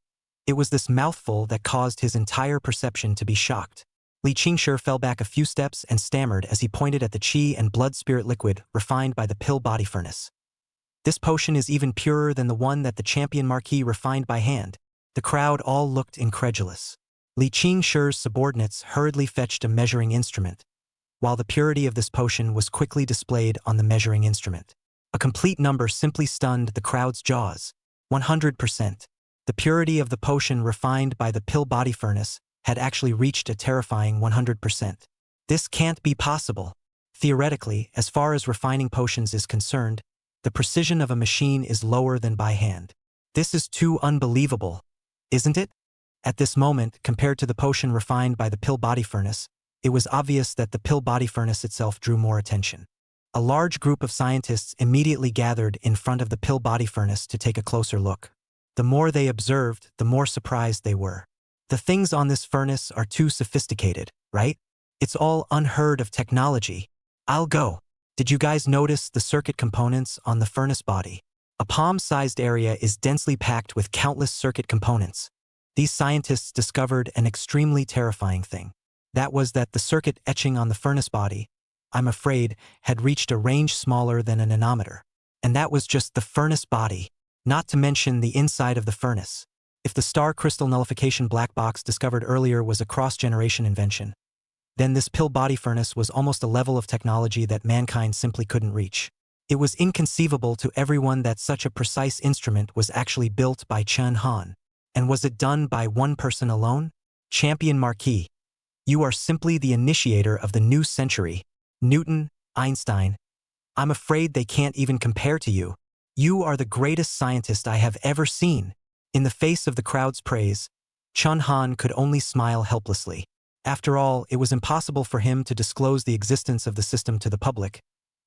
it was this mouthful that caused his entire perception to be shocked. Li Qingshi fell back a few steps and stammered as he pointed at the Qi and Blood Spirit Liquid refined by the pill body furnace. This potion is even purer than the one that the champion Marquee refined by hand. The crowd all looked incredulous. Li Qingshi's subordinates hurriedly fetched a measuring instrument, while the purity of this potion was quickly displayed on the measuring instrument. A complete number simply stunned the crowd's jaws. 100%. The purity of the potion refined by the pill body furnace had actually reached a terrifying 100%. This can't be possible. Theoretically, as far as refining potions is concerned, the precision of a machine is lower than by hand. This is too unbelievable, isn't it? At this moment, compared to the potion refined by the pill body furnace, it was obvious that the pill body furnace itself drew more attention. A large group of scientists immediately gathered in front of the pill body furnace to take a closer look. The more they observed, the more surprised they were. The things on this furnace are too sophisticated, right? It's all unheard of technology. I'll go. Did you guys notice the circuit components on the furnace body? A palm-sized area is densely packed with countless circuit components. These scientists discovered an extremely terrifying thing. That was that the circuit etching on the furnace body, I'm afraid, had reached a range smaller than a nanometer. And that was just the furnace body, not to mention the inside of the furnace. If the star crystal nullification black box discovered earlier was a cross-generation invention, then this pill body furnace was almost a level of technology that mankind simply couldn't reach. It was inconceivable to everyone that such a precise instrument was actually built by Chun-Han. And was it done by one person alone? Champion Marquee. You are simply the initiator of the new century. Newton, Einstein. I'm afraid they can't even compare to you. You are the greatest scientist I have ever seen. In the face of the crowd's praise, Chun Han could only smile helplessly. After all, it was impossible for him to disclose the existence of the system to the public.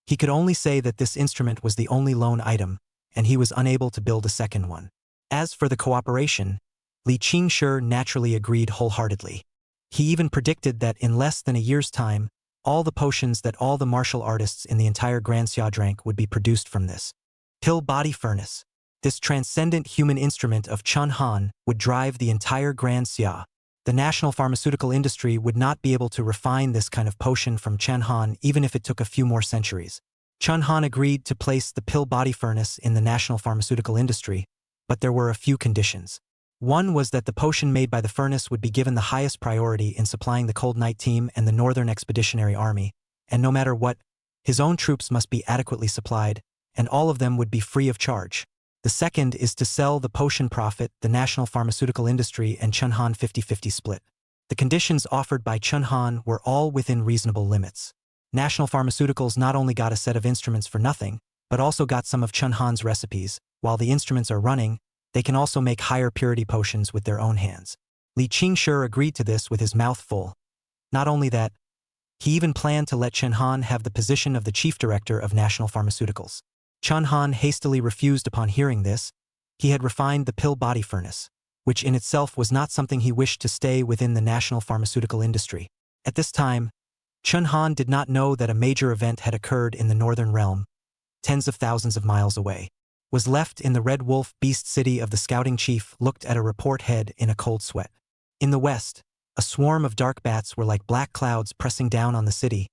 He could only say that this instrument was the only loan item, and he was unable to build a second one. As for the cooperation, Li Qingshi naturally agreed wholeheartedly. He even predicted that in less than a year's time, all the potions that all the martial artists in the entire Grand Xia drank would be produced from this pill body furnace. This transcendent human instrument of Chun Han would drive the entire Grand Xia. The national pharmaceutical industry would not be able to refine this kind of potion from Chun Han even if it took a few more centuries. Chun Han agreed to place the pill body furnace in the national pharmaceutical industry, but there were a few conditions. One was that the potion made by the furnace would be given the highest priority in supplying the Cold Night Team and the Northern Expeditionary Army, and no matter what, his own troops must be adequately supplied, and all of them would be free of charge. The second is to sell the potion profit, the national pharmaceutical industry and Chun Han 50-50 split. The conditions offered by Chun Han were all within reasonable limits. National Pharmaceuticals not only got a set of instruments for nothing, but also got some of Chun Han's recipes. While the instruments are running, they can also make higher purity potions with their own hands. Li Qingshi agreed to this with his mouth full. Not only that, he even planned to let Chun Han have the position of the chief director of national pharmaceuticals. Chun Han hastily refused upon hearing this. He had refined the pill body furnace, which in itself was not something he wished to stay within the national pharmaceutical industry. At this time, Chun Han did not know that a major event had occurred in the northern realm, tens of thousands of miles away. Was left in the Red Wolf Beast City of the scouting chief looked at a report head in a cold sweat. In the west, a swarm of dark bats were like black clouds pressing down on the city,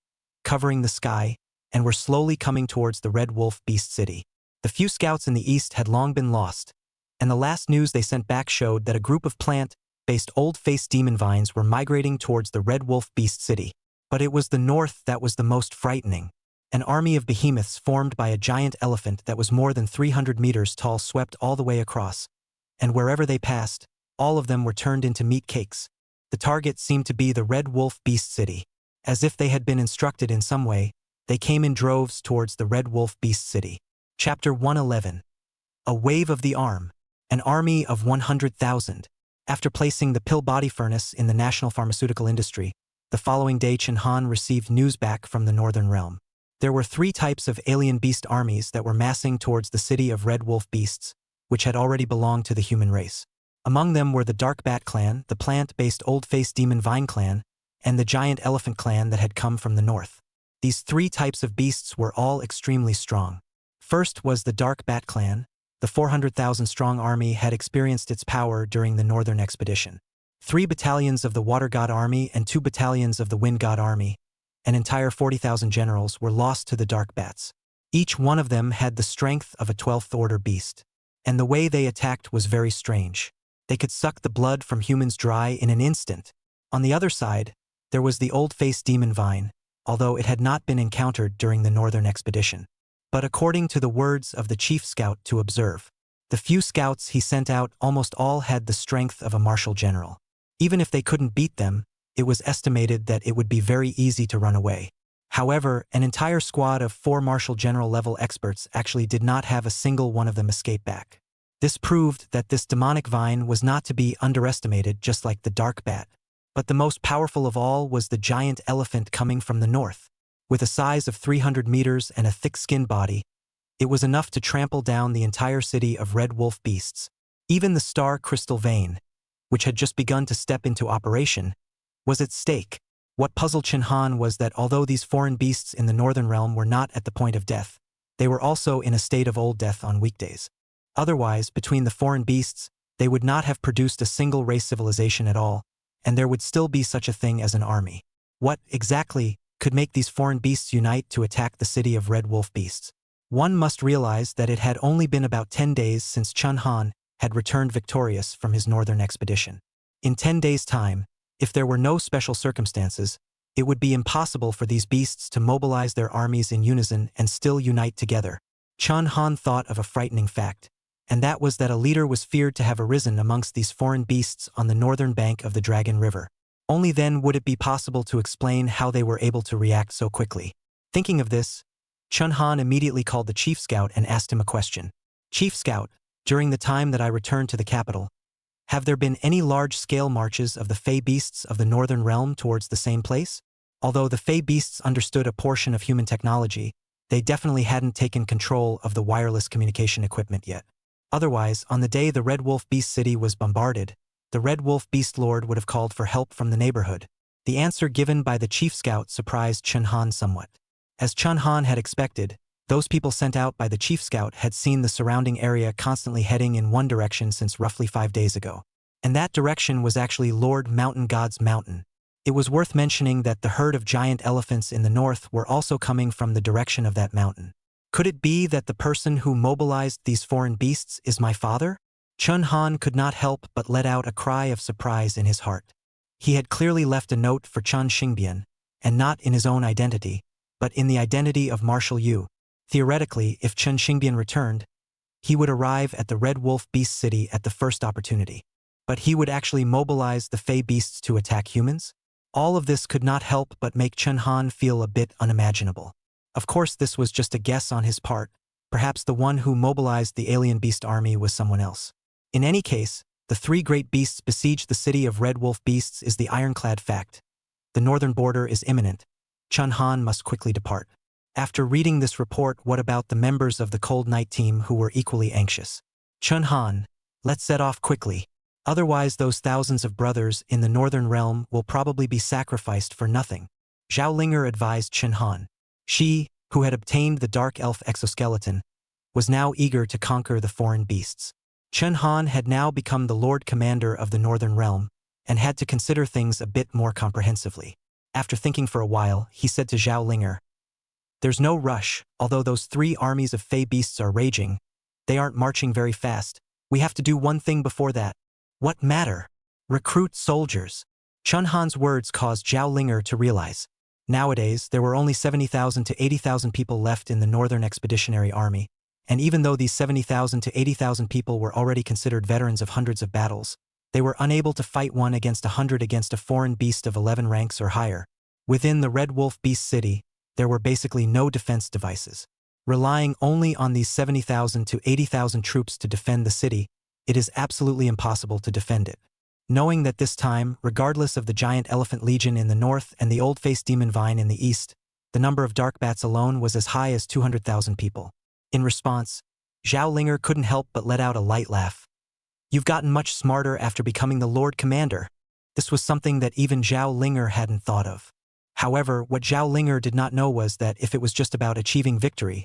covering the sky, and were slowly coming towards the Red Wolf Beast City. The few scouts in the east had long been lost, and the last news they sent back showed that a group of plant-based old-faced demon vines were migrating towards the Red Wolf Beast City. But it was the north that was the most frightening. An army of behemoths formed by a giant elephant that was more than 300 meters tall swept all the way across, and wherever they passed, all of them were turned into meat cakes. The target seemed to be the Red Wolf Beast City. As if they had been instructed in some way, they came in droves towards the Red Wolf Beast City. Chapter 111. A Wave of the Arm. An army of 100,000. After placing the pill body furnace in the national pharmaceutical industry, the following day Chun Han received news back from the northern realm. There were 3 types of alien beast armies that were massing towards the city of Red Wolf Beasts, which had already belonged to the human race. Among them were the Dark Bat Clan, the plant-based Old-Faced Demon Vine Clan, and the Giant Elephant Clan that had come from the north. These 3 types of beasts were all extremely strong. First was the Dark Bat Clan. The 400,000-strong army had experienced its power during the northern expedition. 3 battalions of the Water God Army and 2 battalions of the Wind God Army, an entire 40,000 generals, were lost to the Dark Bats. Each one of them had the strength of a 12th order beast. And the way they attacked was very strange. They could suck the blood from humans dry in an instant. On the other side, there was the old-faced demon vine, although it had not been encountered during the northern expedition. But according to the words of the chief scout to observe, the few scouts he sent out almost all had the strength of a marshal general. Even if they couldn't beat them, it was estimated that it would be very easy to run away. However, an entire squad of 4 marshal general level experts actually did not have a single one of them escape back. This proved that this demonic vine was not to be underestimated, just like the dark bat. But the most powerful of all was the giant elephant coming from the north. With a size of 300 meters and a thick-skinned body, it was enough to trample down the entire city of Red Wolf Beasts. Even the star crystal vein, which had just begun to step into operation, was at stake. What puzzled Chun Han was that although these foreign beasts in the northern realm were not at the point of death, they were also in a state of old death on weekdays. Otherwise, between the foreign beasts, they would not have produced a single race civilization at all, and there would still be such a thing as an army. What, exactly, could make these foreign beasts unite to attack the city of Red Wolf Beasts? One must realize that it had only been about 10 days since Chun Han had returned victorious from his northern expedition. In 10 days' time, if there were no special circumstances, it would be impossible for these beasts to mobilize their armies in unison and still unite together. Chun Han thought of a frightening fact, and that was that a leader was feared to have arisen amongst these foreign beasts on the northern bank of the Dragon River. Only then would it be possible to explain how they were able to react so quickly. Thinking of this, Chun Han immediately called the chief scout and asked him a question. "Chief scout, during the time that I returned to the capital, Have there been any large-scale marches of the Fey beasts of the Northern Realm towards the same place? Although the Fey beasts understood a portion of human technology, they definitely hadn't taken control of the wireless communication equipment yet. Otherwise, on the day the Red Wolf Beast City was bombarded, the Red Wolf Beast Lord would have called for help from the neighborhood. The answer given by the Chief Scout surprised Chun Han somewhat. As Chun Han had expected, those people sent out by the Chief Scout had seen the surrounding area constantly heading in one direction since roughly 5 days ago. And that direction was actually Lord Mountain God's mountain. It was worth mentioning that the herd of giant elephants in the north were also coming from the direction of that mountain. Could it be that the person who mobilized these foreign beasts is my father? Chun Han could not help but let out a cry of surprise in his heart. He had clearly left a note for Chun Xingbian, and not in his own identity, but in the identity of Marshal Yu. Theoretically, if Chun Xingbian returned, he would arrive at the Red Wolf Beast City at the first opportunity. But he would actually mobilize the Fey beasts to attack humans? All of this could not help but make Chun Han feel a bit unimaginable. Of course, this was just a guess on his part. Perhaps the one who mobilized the alien beast army was someone else. In any case, the 3 great beasts besieged the city of Red Wolf Beasts is the ironclad fact. The northern border is imminent. Chun Han must quickly depart. After reading this report, what about the members of the Cold Night team who were equally anxious? Chun Han, let's set off quickly. Otherwise, those thousands of brothers in the Northern Realm will probably be sacrificed for nothing. Zhao Linger advised Chun Han. She, who had obtained the Dark Elf exoskeleton, was now eager to conquer the foreign beasts. Chun Han had now become the Lord Commander of the Northern Realm, and had to consider things a bit more comprehensively. After thinking for a while, he said to Zhao Linger, "There's no rush, although those 3 armies of Fey beasts are raging. They aren't marching very fast. We have to do one thing before that." "What matter?" "Recruit soldiers." Chun Han's words caused Zhao Linger to realize. Nowadays, there were only 70,000 to 80,000 people left in the Northern Expeditionary Army, and even though these 70,000 to 80,000 people were already considered veterans of hundreds of battles, they were unable to fight 1 against 100 against a foreign beast of 11 ranks or higher. Within the Red Wolf Beast City, there were basically no defense devices. Relying only on these 70,000 to 80,000 troops to defend the city, it is absolutely impossible to defend it. Knowing that this time, regardless of the giant elephant legion in the north and the old-faced demon vine in the east, the number of dark bats alone was as high as 200,000 people. In response, Zhao Linger couldn't help but let out a light laugh. "You've gotten much smarter after becoming the Lord Commander." This was something that even Zhao Linger hadn't thought of. However, what Zhao Linger did not know was that if it was just about achieving victory,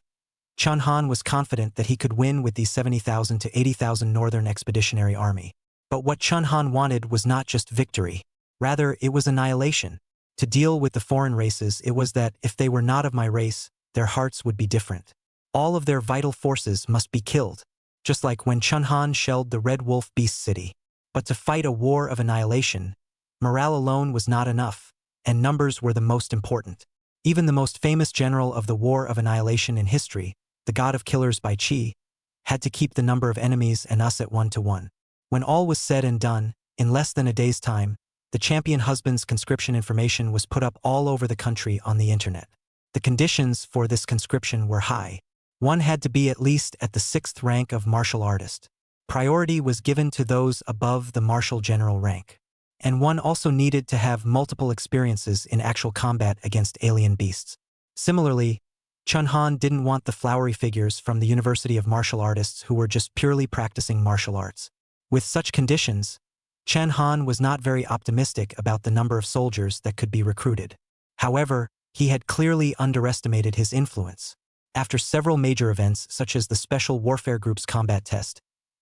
Chun Han was confident that he could win with the 70,000 to 80,000 Northern Expeditionary Army. But what Chun Han wanted was not just victory. Rather, it was annihilation. To deal with the foreign races, it was that, if they were not of my race, their hearts would be different. All of their vital forces must be killed, just like when Chun Han shelled the Red Wolf Beast City. But to fight a war of annihilation, morale alone was not enough, and numbers were the most important. Even the most famous general of the War of Annihilation in history, the God of Killers by Qi, had to keep the number of enemies and us at 1 to 1. When all was said and done, in less than a day's time, the champion husband's conscription information was put up all over the country on the internet. The conditions for this conscription were high. One had to be at least at the 6th rank of martial artist. Priority was given to those above the marshal general rank. And one also needed to have multiple experiences in actual combat against alien beasts. Similarly, Chun Han didn't want the flowery figures from the University of Martial Artists who were just purely practicing martial arts. With such conditions, Chun Han was not very optimistic about the number of soldiers that could be recruited. However, he had clearly underestimated his influence. After several major events such as the Special Warfare Group's combat test,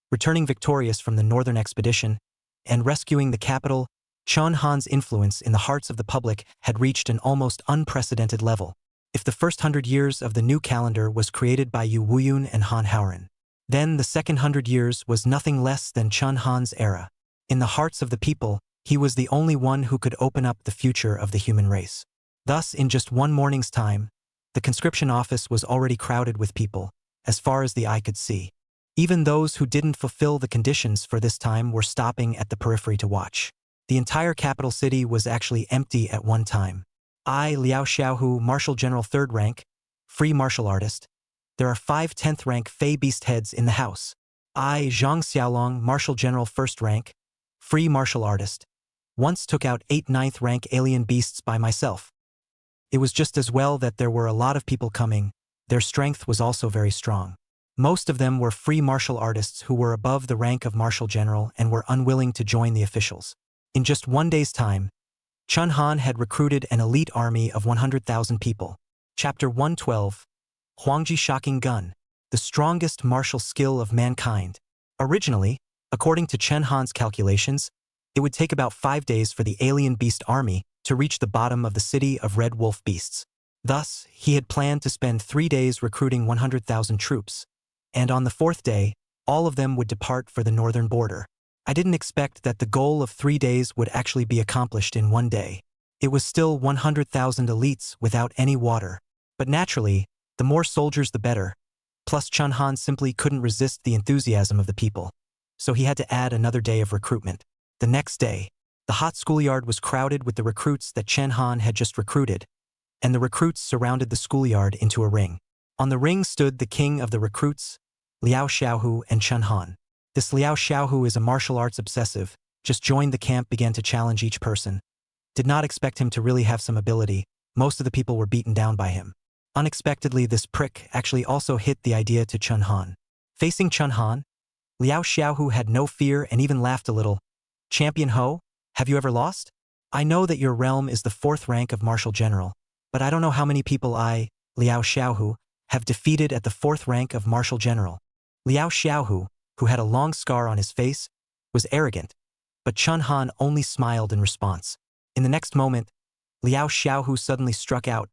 returning victorious from the Northern Expedition, and rescuing the capital, Chun Han's influence in the hearts of the public had reached an almost unprecedented level. If the first 100 years of the new calendar was created by Yu Wuyun and Han Haoren, then the second 100 years was nothing less than Chun Han's era. In the hearts of the people, he was the only one who could open up the future of the human race. Thus, in just one morning's time, the conscription office was already crowded with people, as far as the eye could see. Even those who didn't fulfill the conditions for this time were stopping at the periphery to watch. The entire capital city was actually empty at one time. I, Liao Xiaohu, Marshal General 3rd rank, free martial artist. There are 5 10th rank Fey Beast heads in the house. I, Zhang Xiaolong, Marshal General 1st rank, free martial artist. Once took out 8 ninth rank alien beasts by myself. It was just as well that there were a lot of people coming. Their strength was also very strong. Most of them were free martial artists who were above the rank of marshal general and were unwilling to join the officials. In just one day's time, Chun Han had recruited an elite army of 100,000 people. Chapter 112, Huangji Shocking Gun, the strongest martial skill of mankind. Originally, according to Chun Han's calculations, it would take about 5 days for the alien beast army to reach the bottom of the city of red wolf beasts. Thus, he had planned to spend 3 days recruiting 100,000 troops, and on the 4th day, all of them would depart for the northern border. I didn't expect that the goal of 3 days would actually be accomplished in 1 day. It was still 100,000 elites without any water. But naturally, the more soldiers the better. Plus Chun Han simply couldn't resist the enthusiasm of the people. So he had to add another day of recruitment. The next day, the hot schoolyard was crowded with the recruits that Chun Han had just recruited, and the recruits surrounded the schoolyard into a ring. On the ring stood the king of the recruits, Liao Xiaohu and Chun Han. This Liao Xiaohu is a martial arts obsessive, just joined the camp, began to challenge each person. Did not expect him to really have some ability. Most of the people were beaten down by him. Unexpectedly, this prick actually also hit the idea to Chun Han. Facing Chun Han, Liao Xiaohu had no fear and even laughed a little. Champion Ho, have you ever lost? I know that your realm is the 4th rank of marshal general, but I don't know how many people I, Liao Xiaohu, have defeated at the 4th rank of marshal general. Liao Xiaohu, who had a long scar on his face, was arrogant, but Chun Han only smiled in response. In the next moment, Liao Xiaohu suddenly struck out,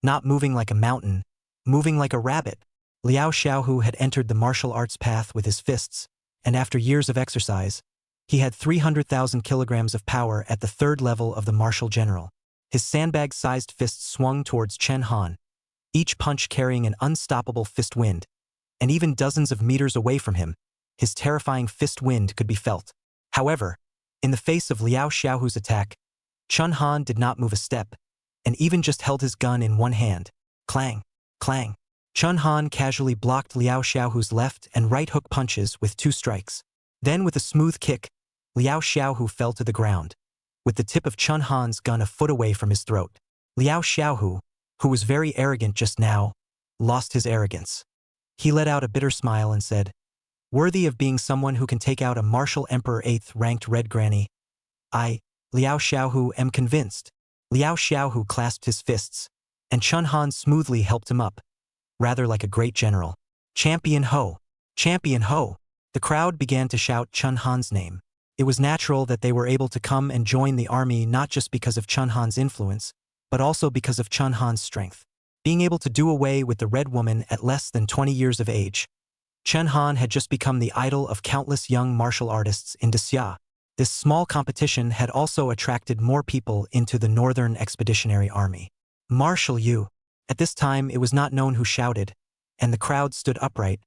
not moving like a mountain, moving like a rabbit. Liao Xiaohu had entered the martial arts path with his fists, and after years of exercise, he had 300,000 kilograms of power at the 3rd level of the marshal general. His sandbag-sized fists swung towards Chun Han, each punch carrying an unstoppable fist wind, and even dozens of meters away from him, his terrifying fist wind could be felt. However, in the face of Liao Xiaohu's attack, Chun Han did not move a step, and even just held his gun in one hand. Clang, clang. Chun Han casually blocked Liao Xiaohu's left and right hook punches with 2 strikes. Then with a smooth kick, Liao Xiaohu fell to the ground, with the tip of Chun Han's gun a foot away from his throat. Liao Xiaohu, who was very arrogant just now, lost his arrogance. He let out a bitter smile and said, "Worthy of being someone who can take out a martial emperor 8th ranked red granny. I, Liao Xiaohu, am convinced." Liao Xiaohu clasped his fists, and Chun Han smoothly helped him up, rather like a great general. Champion Ho! Champion Ho! The crowd began to shout Chun Han's name. It was natural that they were able to come and join the army not just because of Chun Han's influence, but also because of Chun Han's strength. Being able to do away with the red woman at less than 20 years of age, Chun Han had just become the idol of countless young martial artists in Xia. This small competition had also attracted more people into the Northern Expeditionary Army. Marshal Yu. At this time, it was not known who shouted, and the crowd stood upright.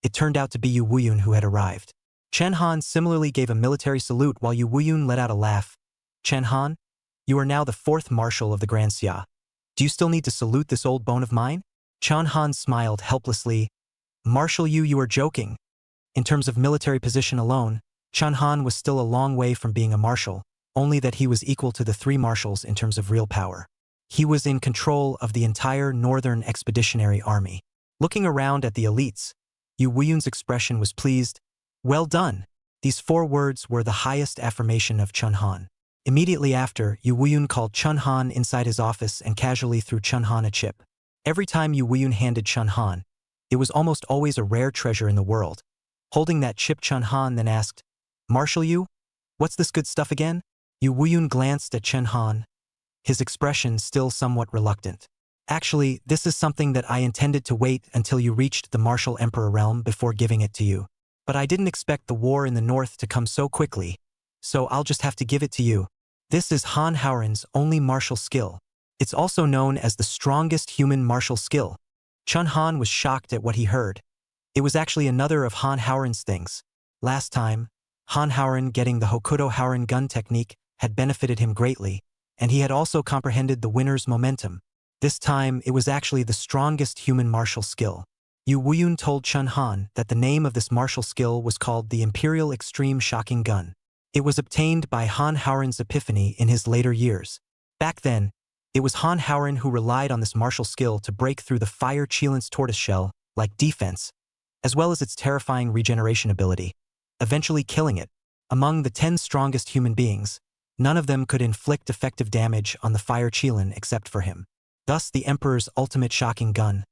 It turned out to be Yu Wuyun who had arrived. Chun Han similarly gave a military salute while Yu Wuyun let out a laugh. Chun Han, you are now the 4th marshal of the Grand Xia. Do you still need to salute this old bone of mine? Chun Han smiled helplessly. Marshal Yu, you are joking. In terms of military position alone, Chun Han was still a long way from being a marshal, only that he was equal to the 3 marshals in terms of real power. He was in control of the entire Northern Expeditionary Army. Looking around at the elites, Yu Wuyun's expression was pleased. Well done. These 4 words were the highest affirmation of Chun Han. Immediately after, Yu Wuyun called Chun Han inside his office and casually threw Chun Han a chip. Every time Yu Wuyun handed Chun Han, it was almost always a rare treasure in the world. Holding that chip, Chun Han then asked, Marshal Yu, what's this good stuff again? Yu Wuyun glanced at Chun Han, his expression still somewhat reluctant. Actually, this is something that I intended to wait until you reached the martial emperor realm before giving it to you. But I didn't expect the war in the north to come so quickly, so I'll just have to give it to you. This is Han Haoran's only martial skill. It's also known as the strongest human martial skill. Chun Han was shocked at what he heard. It was actually another of Han Haoran's things. Last time, Han Haoran getting the Hokuto Haoran gun technique had benefited him greatly, and he had also comprehended the winner's momentum. This time, it was actually the strongest human martial skill. Yu Wuyun told Chun Han that the name of this martial skill was called the Imperial Extreme Shocking Gun. It was obtained by Han Howren's epiphany in his later years. Back then, it was Han Howren who relied on this martial skill to break through the fire Chillin's tortoiseshell-like defense, as well as its terrifying regeneration ability, eventually killing it. Among the 10 strongest human beings, none of them could inflict effective damage on the fire Chillin except for him. Thus, the Emperor's ultimate shocking gun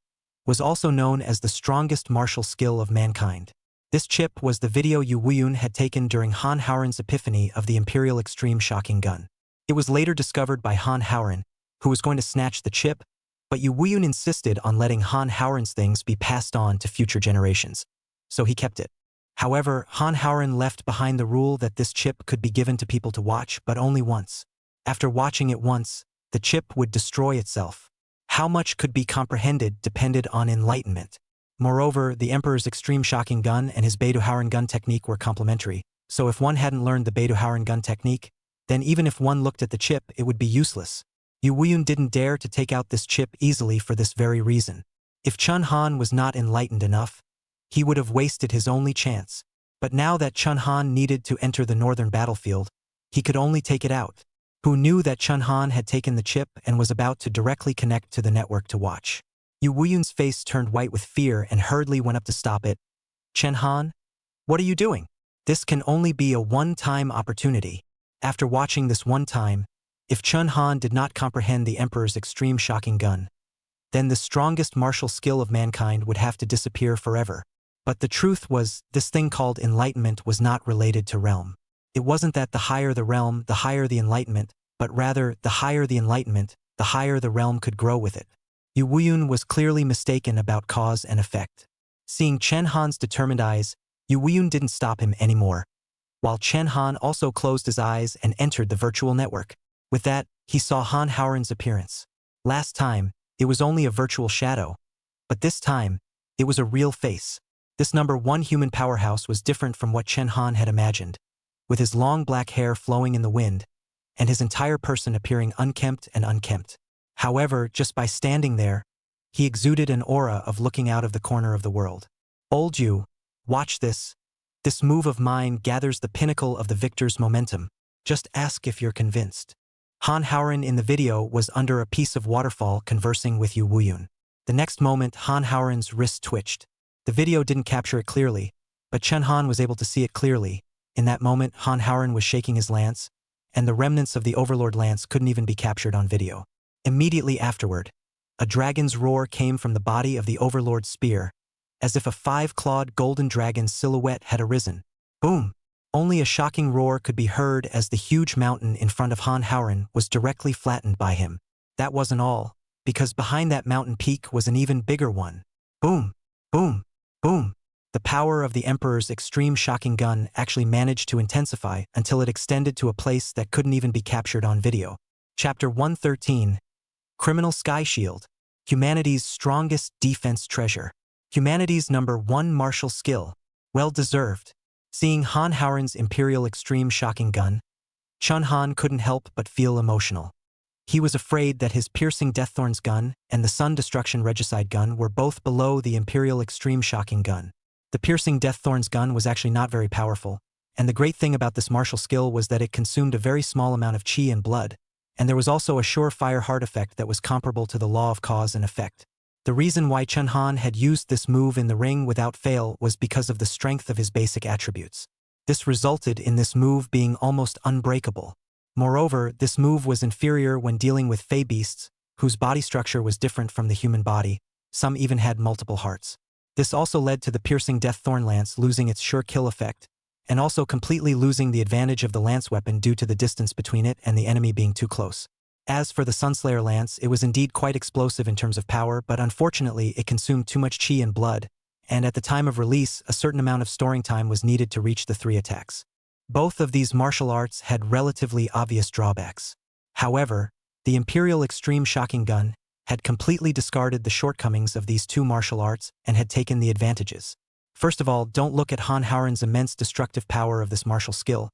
was also known as the strongest martial skill of mankind. This chip was the video Yu Wuyun had taken during Han Howren's epiphany of the Imperial Extreme Shocking Gun. It was later discovered by Han Howren, who was going to snatch the chip, but Yu Wuyun insisted on letting Han Howren's things be passed on to future generations, so he kept it. However, Han Howren left behind the rule that this chip could be given to people to watch, but only once. After watching it once, the chip would destroy itself. How much could be comprehended depended on enlightenment. Moreover, the Emperor's extreme shocking gun and his Beidou Howren gun technique were complementary, so if one hadn't learned the Beidou Howren gun technique, then even if one looked at the chip, it would be useless. Yu Wuyun didn't dare to take out this chip easily for this very reason. If Chun Han was not enlightened enough, he would have wasted his only chance. But now that Chun Han needed to enter the northern battlefield, he could only take it out. Who knew that Chun Han had taken the chip and was about to directly connect to the network to watch? Yu Wuyun's face turned white with fear and hurriedly went up to stop it. Chen Han? What are you doing? This can only be a one-time opportunity. After watching this one time, if Chun Han did not comprehend the Emperor's extreme shocking gun, then the strongest martial skill of mankind would have to disappear forever. But the truth was, this thing called enlightenment was not related to realm. It wasn't that the higher the realm, the higher the enlightenment, but rather, the higher the enlightenment, the higher the realm could grow with it. Yu Wuyun was clearly mistaken about cause and effect. Seeing Chen Han's determined eyes, Yu Wuyun didn't stop him anymore, while Chen Han also closed his eyes and entered the virtual network. With that, he saw Han Howren's appearance. Last time, it was only a virtual shadow, but this time, it was a real face. This #1 human powerhouse was different from what Chen Han had imagined, with his long black hair flowing in the wind, and his entire person appearing unkempt and unkempt. However, just by standing there, he exuded an aura of looking out of the corner of the world. Old Yu, watch this. This move of mine gathers the pinnacle of the victor's momentum. Just ask if you're convinced. Han Howren in the video was under a piece of waterfall conversing with Yu Wuyun. The next moment, Han Howren's wrist twitched. The video didn't capture it clearly, but Chen Han was able to see it clearly. In that moment, Han Howren was shaking his lance, and the remnants of the Overlord lance couldn't even be captured on video. Immediately afterward, a dragon's roar came from the body of the Overlord's spear, as if a 5-clawed golden dragon's silhouette had arisen. Boom! Only a shocking roar could be heard as the huge mountain in front of Han Howren was directly flattened by him. That wasn't all, because behind that mountain peak was an even bigger one. Boom! Boom! Boom! The power of the Emperor's extreme shocking gun actually managed to intensify until it extended to a place that couldn't even be captured on video. Chapter 113. Criminal Sky Shield. Humanity's strongest defense treasure. Humanity's #1 martial skill. Well deserved. Seeing Han Howren's Imperial Extreme Shocking Gun, Chun Han couldn't help but feel emotional. He was afraid that his Piercing Deaththorn's gun and the Sun Destruction Regicide gun were both below the Imperial Extreme Shocking Gun. The Piercing Deaththorn's gun was actually not very powerful, and the great thing about this martial skill was that it consumed a very small amount of chi and blood, and there was also a surefire heart effect that was comparable to the law of cause and effect. The reason why Chun Han had used this move in the ring without fail was because of the strength of his basic attributes. This resulted in this move being almost unbreakable. Moreover, this move was inferior when dealing with fey beasts, whose body structure was different from the human body. Some even had multiple hearts. This also led to the Piercing Deaththorn lance losing its sure kill effect, and also completely losing the advantage of the lance weapon due to the distance between it and the enemy being too close. As for the Sunslayer lance, it was indeed quite explosive in terms of power, but unfortunately it consumed too much chi and blood, and at the time of release, a certain amount of storing time was needed to reach the 3 attacks. Both of these martial arts had relatively obvious drawbacks. However, the Imperial Extreme Shocking Gun had completely discarded the shortcomings of these 2 martial arts and had taken the advantages. First of all, don't look at Han Howren's immense destructive power of this martial skill,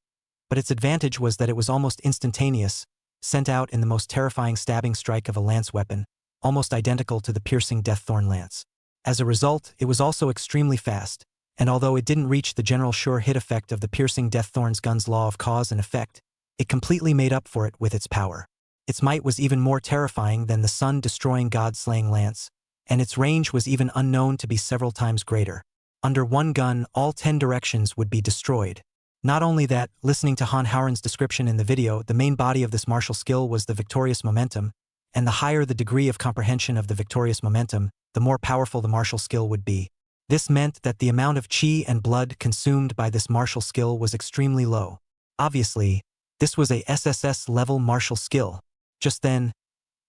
but its advantage was that it was almost instantaneous, sent out in the most terrifying stabbing strike of a lance weapon, almost identical to the Piercing Deaththorn lance. As a result, it was also extremely fast, and although it didn't reach the general sure hit effect of the piercing Deaththorn's gun's law of cause and effect, it completely made up for it with its power. Its might was even more terrifying than the sun-destroying god-slaying lance, and its range was even unknown to be several times greater. Under one gun, all 10 directions would be destroyed. Not only that, listening to Han Howren's description in the video, the main body of this martial skill was the victorious momentum, and the higher the degree of comprehension of the victorious momentum, the more powerful the martial skill would be. This meant that the amount of chi and blood consumed by this martial skill was extremely low. Obviously, this was a SSS-level martial skill. Just then,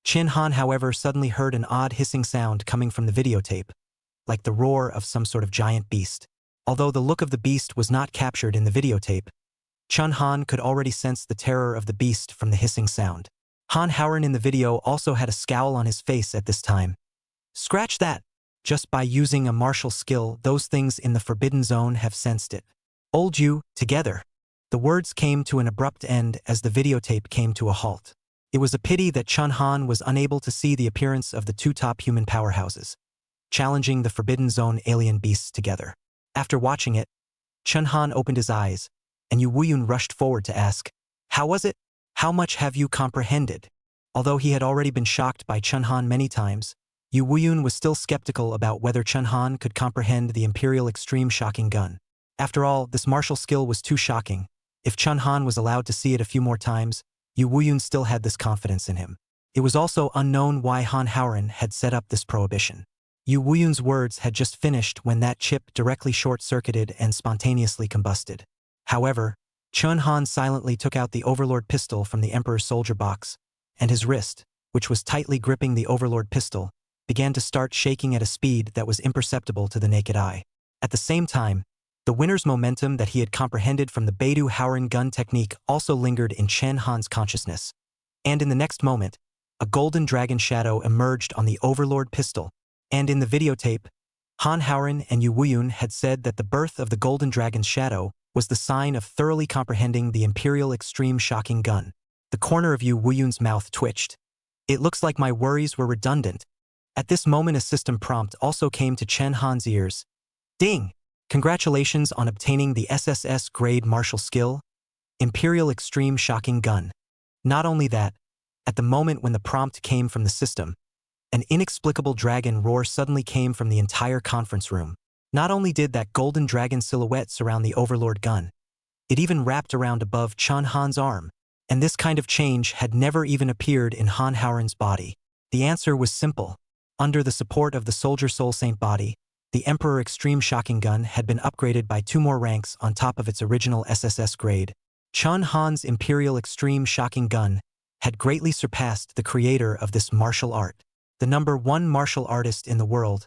Chin Han, however, suddenly heard an odd hissing sound coming from the videotape, like the roar of some sort of giant beast. Although the look of the beast was not captured in the videotape, Chun Han could already sense the terror of the beast from the hissing sound. Han Howren in the video also had a scowl on his face at this time. Scratch that! Just by using a martial skill, those things in the Forbidden Zone have sensed it. Old you, together. The words came to an abrupt end as the videotape came to a halt. It was a pity that Chun Han was unable to see the appearance of the two top human powerhouses, challenging the Forbidden Zone alien beasts together. After watching it, Chun Han opened his eyes, and Yu Wuyun rushed forward to ask, "How was it? How much have you comprehended?" Although he had already been shocked by Chun Han many times, Yu Wuyun was still skeptical about whether Chun Han could comprehend the Imperial Extreme Shocking Gun. After all, this martial skill was too shocking. If Chun Han was allowed to see it a few more times, Yu Wuyun still had this confidence in him. It was also unknown why Han Howren had set up this prohibition. Yu Wuyun's words had just finished when that chip directly short-circuited and spontaneously combusted. However, Chun Han silently took out the Overlord pistol from the Emperor's soldier box, and his wrist, which was tightly gripping the Overlord pistol, began to start shaking at a speed that was imperceptible to the naked eye. At the same time, the winner's momentum that he had comprehended from the Beidou Howren gun technique also lingered in Chen Han's consciousness. And in the next moment, a golden dragon shadow emerged on the Overlord pistol, and in the videotape, Han Howren and Yu Wuyun had said that the birth of the golden dragon's shadow was the sign of thoroughly comprehending the Imperial Extreme Shocking Gun. The corner of Yu Wuyun's mouth twitched. It looks like my worries were redundant. At this moment, a system prompt also came to Chen Han's ears. Ding! Congratulations on obtaining the SSS grade martial skill, Imperial Extreme Shocking Gun. Not only that, at the moment when the prompt came from the system, an inexplicable dragon roar suddenly came from the entire conference room. Not only did that golden dragon silhouette surround the Overlord gun, it even wrapped around above Chun Han's arm, and this kind of change had never even appeared in Han Howren's body. The answer was simple. Under the support of the Soldier Soul Saint body, the Emperor Extreme Shocking Gun had been upgraded by 2 more ranks on top of its original SSS grade. Chun Han's Imperial Extreme Shocking Gun had greatly surpassed the creator of this martial art, the #1 martial artist in the world,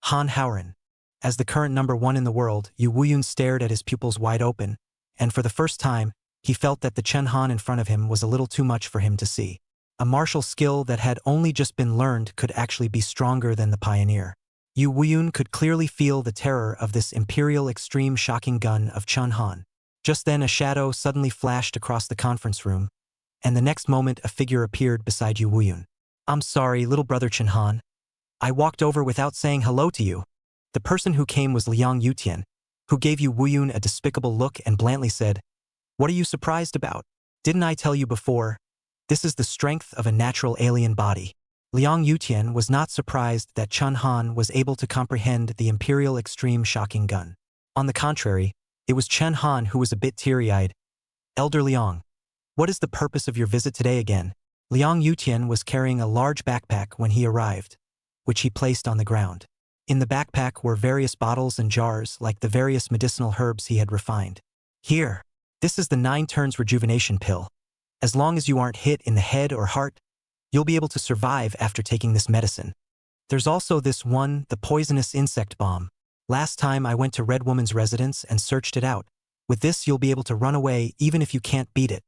Han Howren. As the current #1 in the world, Yu Wuyun stared at his pupils wide open, and for the first time, he felt that the Chen Han in front of him was a little too much for him to see. A martial skill that had only just been learned could actually be stronger than the pioneer. Yu Wuyun could clearly feel the terror of this Imperial Extreme Shocking Gun of Chun Han. Just then a shadow suddenly flashed across the conference room, and the next moment a figure appeared beside Yu Wuyun. "I'm sorry, little brother Chen Han. I walked over without saying hello to you." The person who came was Liang Yutian, who gave Yu Wuyun a despicable look and blandly said, "What are you surprised about? Didn't I tell you before? This is the strength of a natural alien body." Liang Yutian was not surprised that Chun Han was able to comprehend the Imperial Extreme Shocking Gun. On the contrary, it was Chen Han who was a bit teary-eyed. "Elder Liang, what is the purpose of your visit today again?" Liang Yutian was carrying a large backpack when he arrived, which he placed on the ground. In the backpack were various bottles and jars like the various medicinal herbs he had refined. "Here, this is the 9 turns rejuvenation pill. As long as you aren't hit in the head or heart, you'll be able to survive after taking this medicine. There's also this one, the poisonous insect bomb. Last time I went to Red Woman's residence and searched it out. With this you'll be able to run away even if you can't beat it."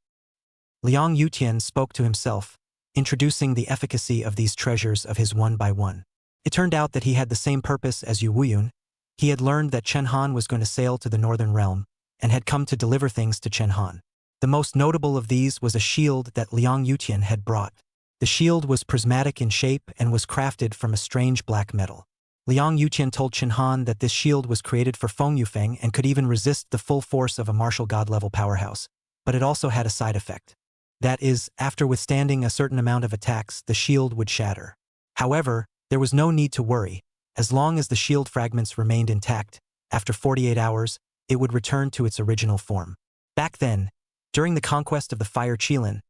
Liang Yutian spoke to himself, introducing the efficacy of these treasures of his one by one. It turned out that he had the same purpose as Yu Wuyun. He had learned that Chen Han was going to sail to the Northern Realm, and had come to deliver things to Chen Han. The most notable of these was a shield that Liang Yutian had brought. The shield was prismatic in shape and was crafted from a strange black metal. Liang Yuqian told Chen Han that this shield was created for Feng Yufeng and could even resist the full force of a martial god-level powerhouse, but it also had a side effect. That is, after withstanding a certain amount of attacks, the shield would shatter. However, there was no need to worry. As long as the shield fragments remained intact, after 48 hours, it would return to its original form. Back then, during the conquest of the Fire Chillin,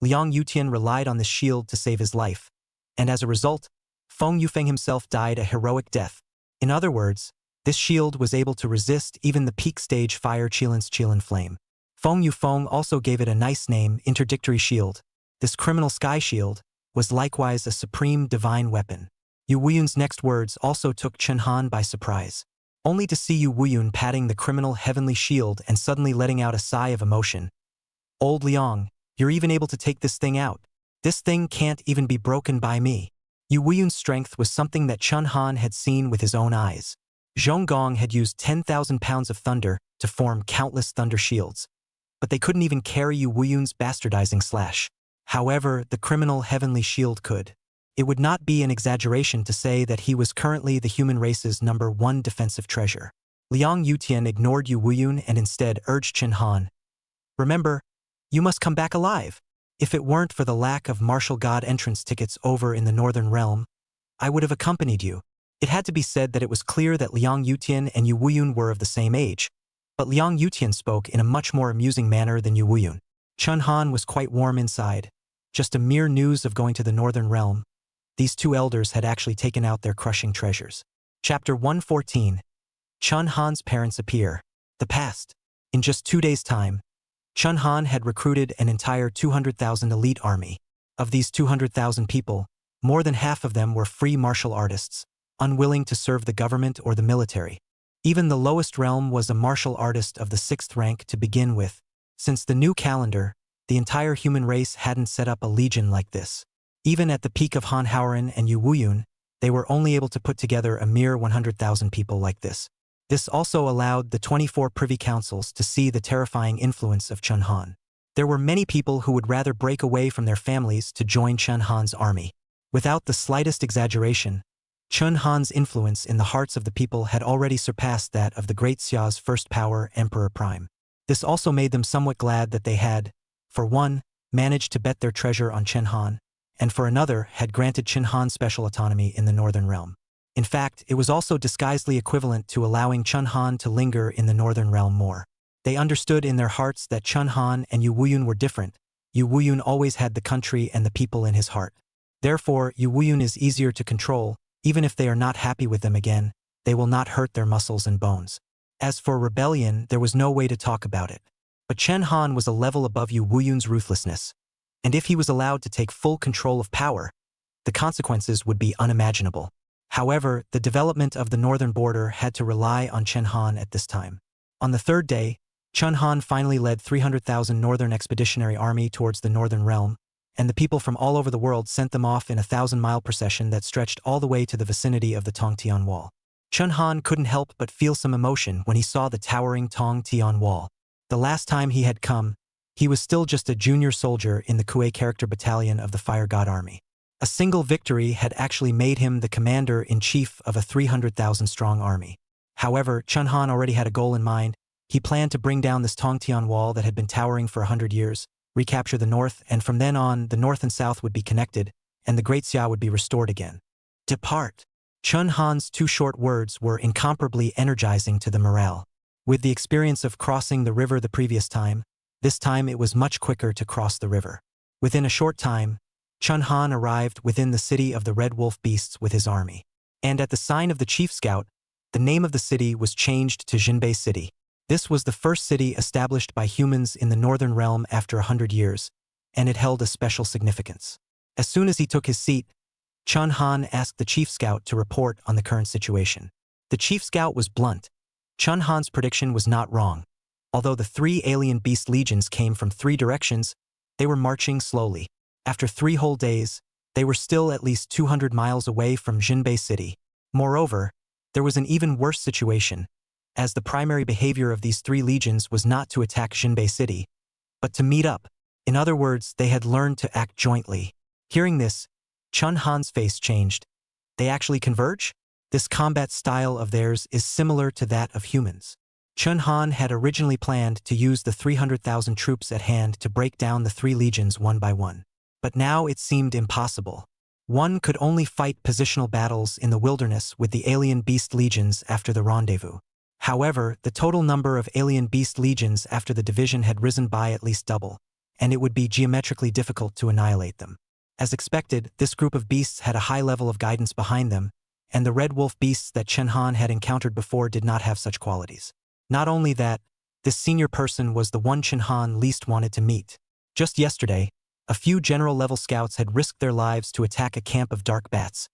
Liang Yuqian relied on this shield to save his life, and as a result, Feng Yufeng himself died a heroic death. In other words, this shield was able to resist even the peak stage Fire Chillin's Chillin flame. Feng Yufeng also gave it a nice name, Interdictory Shield. This criminal sky shield was likewise a supreme divine weapon. Yu Wuyun's next words also took Chen Han by surprise. Only to see Yu Wuyun patting the criminal heavenly shield and suddenly letting out a sigh of emotion. Old Liang, you're even able to take this thing out. This thing can't even be broken by me. Yu Wuyun's strength was something that Chen Han had seen with his own eyes. Zhonggong had used 10,000 pounds of thunder to form countless thunder shields, but they couldn't even carry Yu Wuyun's bastardizing slash. However, the criminal heavenly shield could. It would not be an exaggeration to say that he was currently the human race's #1 defensive treasure. Liang Yuqian ignored Yu Wuyun and instead urged Chen Han. Remember, you must come back alive. If it weren't for the lack of martial god entrance tickets over in the Northern Realm, I would have accompanied you. It had to be said that it was clear that Liang Yuqian and Yu Wuyun were of the same age, but Liang Yuqian spoke in a much more amusing manner than Yu Wuyun. Chen Han was quite warm inside. Just a mere news of going to the Northern Realm, these two elders had actually taken out their crushing treasures. Chapter 114. Chen Han's parents appear. The past. In just 2 days' time, Chen Han had recruited an entire 200,000 elite army. Of these 200,000 people, more than half of them were free martial artists, unwilling to serve the government or the military. Even the lowest realm was a martial artist of the 6th rank to begin with. Since the new calendar, the entire human race hadn't set up a legion like this. Even at the peak of Han Haoren and Yu Wuyun, they were only able to put together a mere 100,000 people like this. This also allowed the 24 privy councils to see the terrifying influence of Chen Han. There were many people who would rather break away from their families to join Chen Han's army. Without the slightest exaggeration, Chen Han's influence in the hearts of the people had already surpassed that of the Great Xia's first power, Emperor Prime. This also made them somewhat glad that they had, for one, managed to bet their treasure on Chen Han, and for another, had granted Chen Han special autonomy in the Northern Realm. In fact, it was also disguisedly equivalent to allowing Chen Han to linger in the Northern Realm more. They understood in their hearts that Chen Han and Yu Wuyun were different. Yu Wuyun always had the country and the people in his heart. Therefore, Yu Wuyun is easier to control. Even if they are not happy with them again, they will not hurt their muscles and bones. As for rebellion, there was no way to talk about it. But Chen Han was a level above Yu Wuyun's ruthlessness, and if he was allowed to take full control of power, the consequences would be unimaginable. However, the development of the northern border had to rely on Chen Han at this time. On the 3rd day, Chen Han finally led 300,000 Northern Expeditionary Army towards the Northern Realm, and the people from all over the world sent them off in a 1,000-mile procession that stretched all the way to the vicinity of the Tongtian Wall. Chen Han couldn't help but feel some emotion when he saw the towering Tongtian Wall. The last time he had come, he was still just a junior soldier in the Kuei character battalion of the Fire God Army. A single victory had actually made him the commander-in-chief of a 300,000-strong army. However, Chen Han already had a goal in mind. He planned to bring down this Tongtian Wall that had been towering for 100 years, recapture the north, and from then on, the north and south would be connected, and the Great Xia would be restored again. Depart. Chen Han's 2 short words were incomparably energizing to the morale. With the experience of crossing the river the previous time, this time it was much quicker to cross the river. Within a short time, Chen Han arrived within the city of the Red Wolf Beasts with his army. And at the sign of the Chief Scout, the name of the city was changed to Jinbei City. This was the first city established by humans in the Northern Realm after 100 years, and it held a special significance. As soon as he took his seat, Chen Han asked the Chief Scout to report on the current situation. The Chief Scout was blunt. Chen Han's prediction was not wrong. Although the 3 alien beast legions came from 3 directions, they were marching slowly. After 3 whole days, they were still at least 200 miles away from Jinbei City. Moreover, there was an even worse situation, as the primary behavior of these 3 legions was not to attack Jinbei City, but to meet up. In other words, they had learned to act jointly. Hearing this, Chen Han's face changed. They actually converge? This combat style of theirs is similar to that of humans. Chun Han had originally planned to use the 300,000 troops at hand to break down the three legions one by one. But now it seemed impossible. One could only fight positional battles in the wilderness with the alien beast legions after the rendezvous. However, the total number of alien beast legions after the division had risen by at least double, and it would be geometrically difficult to annihilate them. As expected, this group of beasts had a high level of guidance behind them, and the red wolf beasts that Chun Han had encountered before did not have such qualities. Not only that, this senior person was the one Chun Han least wanted to meet. Just yesterday, a few general-level scouts had risked their lives to attack a camp of dark bats,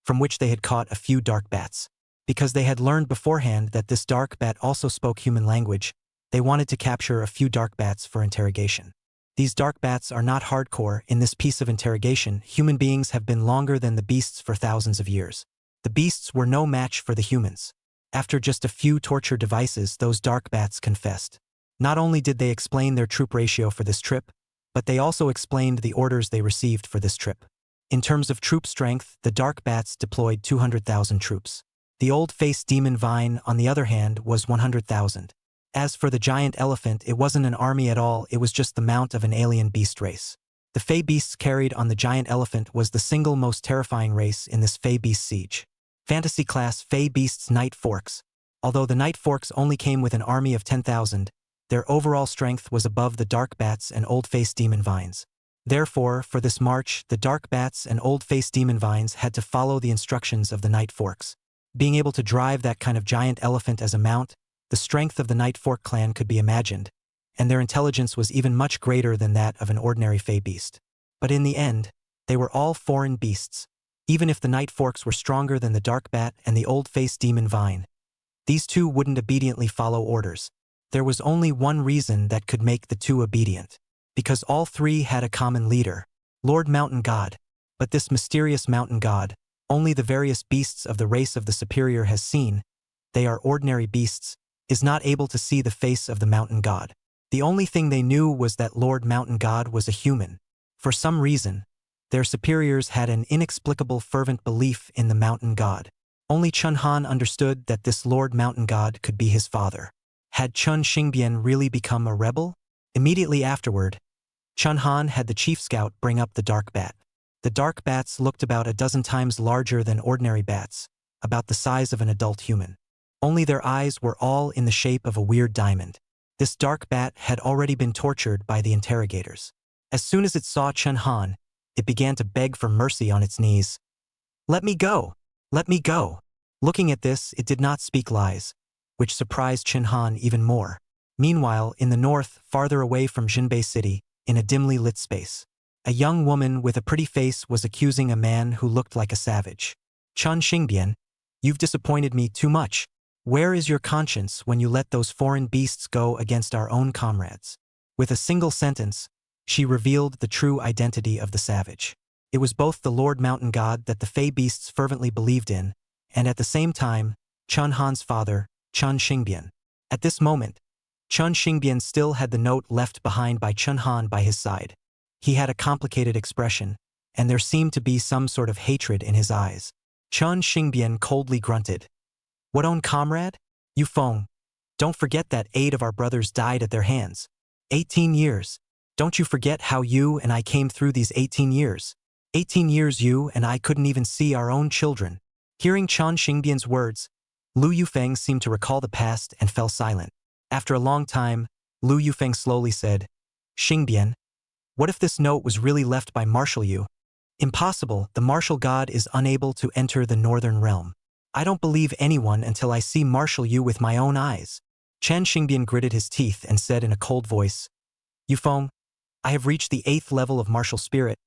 from which they had caught a few dark bats. Because they had learned beforehand that this dark bat also spoke human language, they wanted to capture a few dark bats for interrogation. These dark bats are not hardcore. In this piece of interrogation, human beings have been longer than the beasts for thousands of years. The beasts were no match for the humans. After just a few torture devices, those dark bats confessed. Not only did they explain their troop ratio for this trip, but they also explained the orders they received for this trip. In terms of troop strength, the dark bats deployed 200,000 troops. The old-faced demon vine, on the other hand, was 100,000. As for the giant elephant, it wasn't an army at all, it was just the mount of an alien beast race. The Fey beasts carried on the giant elephant was the single most terrifying race in this Fey beast siege. Fantasy class Fey beasts Night Forks. Although the Night Forks only came with an army of 10,000, their overall strength was above the dark bats and old-faced demon vines. Therefore, for this march, the dark bats and old-faced demon vines had to follow the instructions of the Night Forks. Being able to drive that kind of giant elephant as a mount, the strength of the Night Fork clan could be imagined, and their intelligence was even much greater than that of an ordinary Fey beast. But in the end, they were all foreign beasts. Even if the Night Forks were stronger than the dark bat and the old-faced demon vine, these two wouldn't obediently follow orders. There was only one reason that could make the two obedient. Because all three had a common leader, Lord Mountain God. But this mysterious mountain god, only the various beasts of the race of the superior has seen, they are ordinary beasts, is not able to see the face of the mountain god. The only thing they knew was that Lord Mountain God was a human. For some reason, their superiors had an inexplicable fervent belief in the mountain god. Only Chun Han understood that this Lord Mountain God could be his father. Had Chun Xingbian really become a rebel? Immediately afterward, Chun Han had the chief scout bring up the dark bat. The dark bats looked about a dozen times larger than ordinary bats, about the size of an adult human. Only their eyes were all in the shape of a weird diamond. This dark bat had already been tortured by the interrogators. As soon as it saw Chun Han, it began to beg for mercy on its knees. "Let me go! Let me go!" Looking at this, it did not speak lies, which surprised Chun Han even more. Meanwhile, in the north, farther away from Jinbei City, in a dimly lit space, a young woman with a pretty face was accusing a man who looked like a savage. "Chun Xingbian, you've disappointed me too much. Where is your conscience when you let those foreign beasts go against our own comrades?" With a single sentence, she revealed the true identity of the savage. It was both the Lord Mountain God that the Fey beasts fervently believed in, and at the same time, Chun Han's father, Chun Xingbian. At this moment, Chun Xingbian still had the note left behind by Chun Han by his side. He had a complicated expression, and there seemed to be some sort of hatred in his eyes. Chun Xingbian coldly grunted. "What own comrade? You Feng. Don't forget that 8 of our brothers died at their hands. 18 years. Don't you forget how you and I came through these 18 years. 18 years you and I couldn't even see our own children." Hearing Chun Xingbian's words, Lu Yufeng seemed to recall the past and fell silent. After a long time, Lu Yufeng slowly said, "Xingbian, what if this note was really left by Marshal Yu?" "Impossible, the Marshal God is unable to enter the Northern Realm. I don't believe anyone until I see Marshal Yu with my own eyes." Chen Xingbian gritted his teeth and said in a cold voice, "Yufeng, I have reached the 8th level of martial spirit,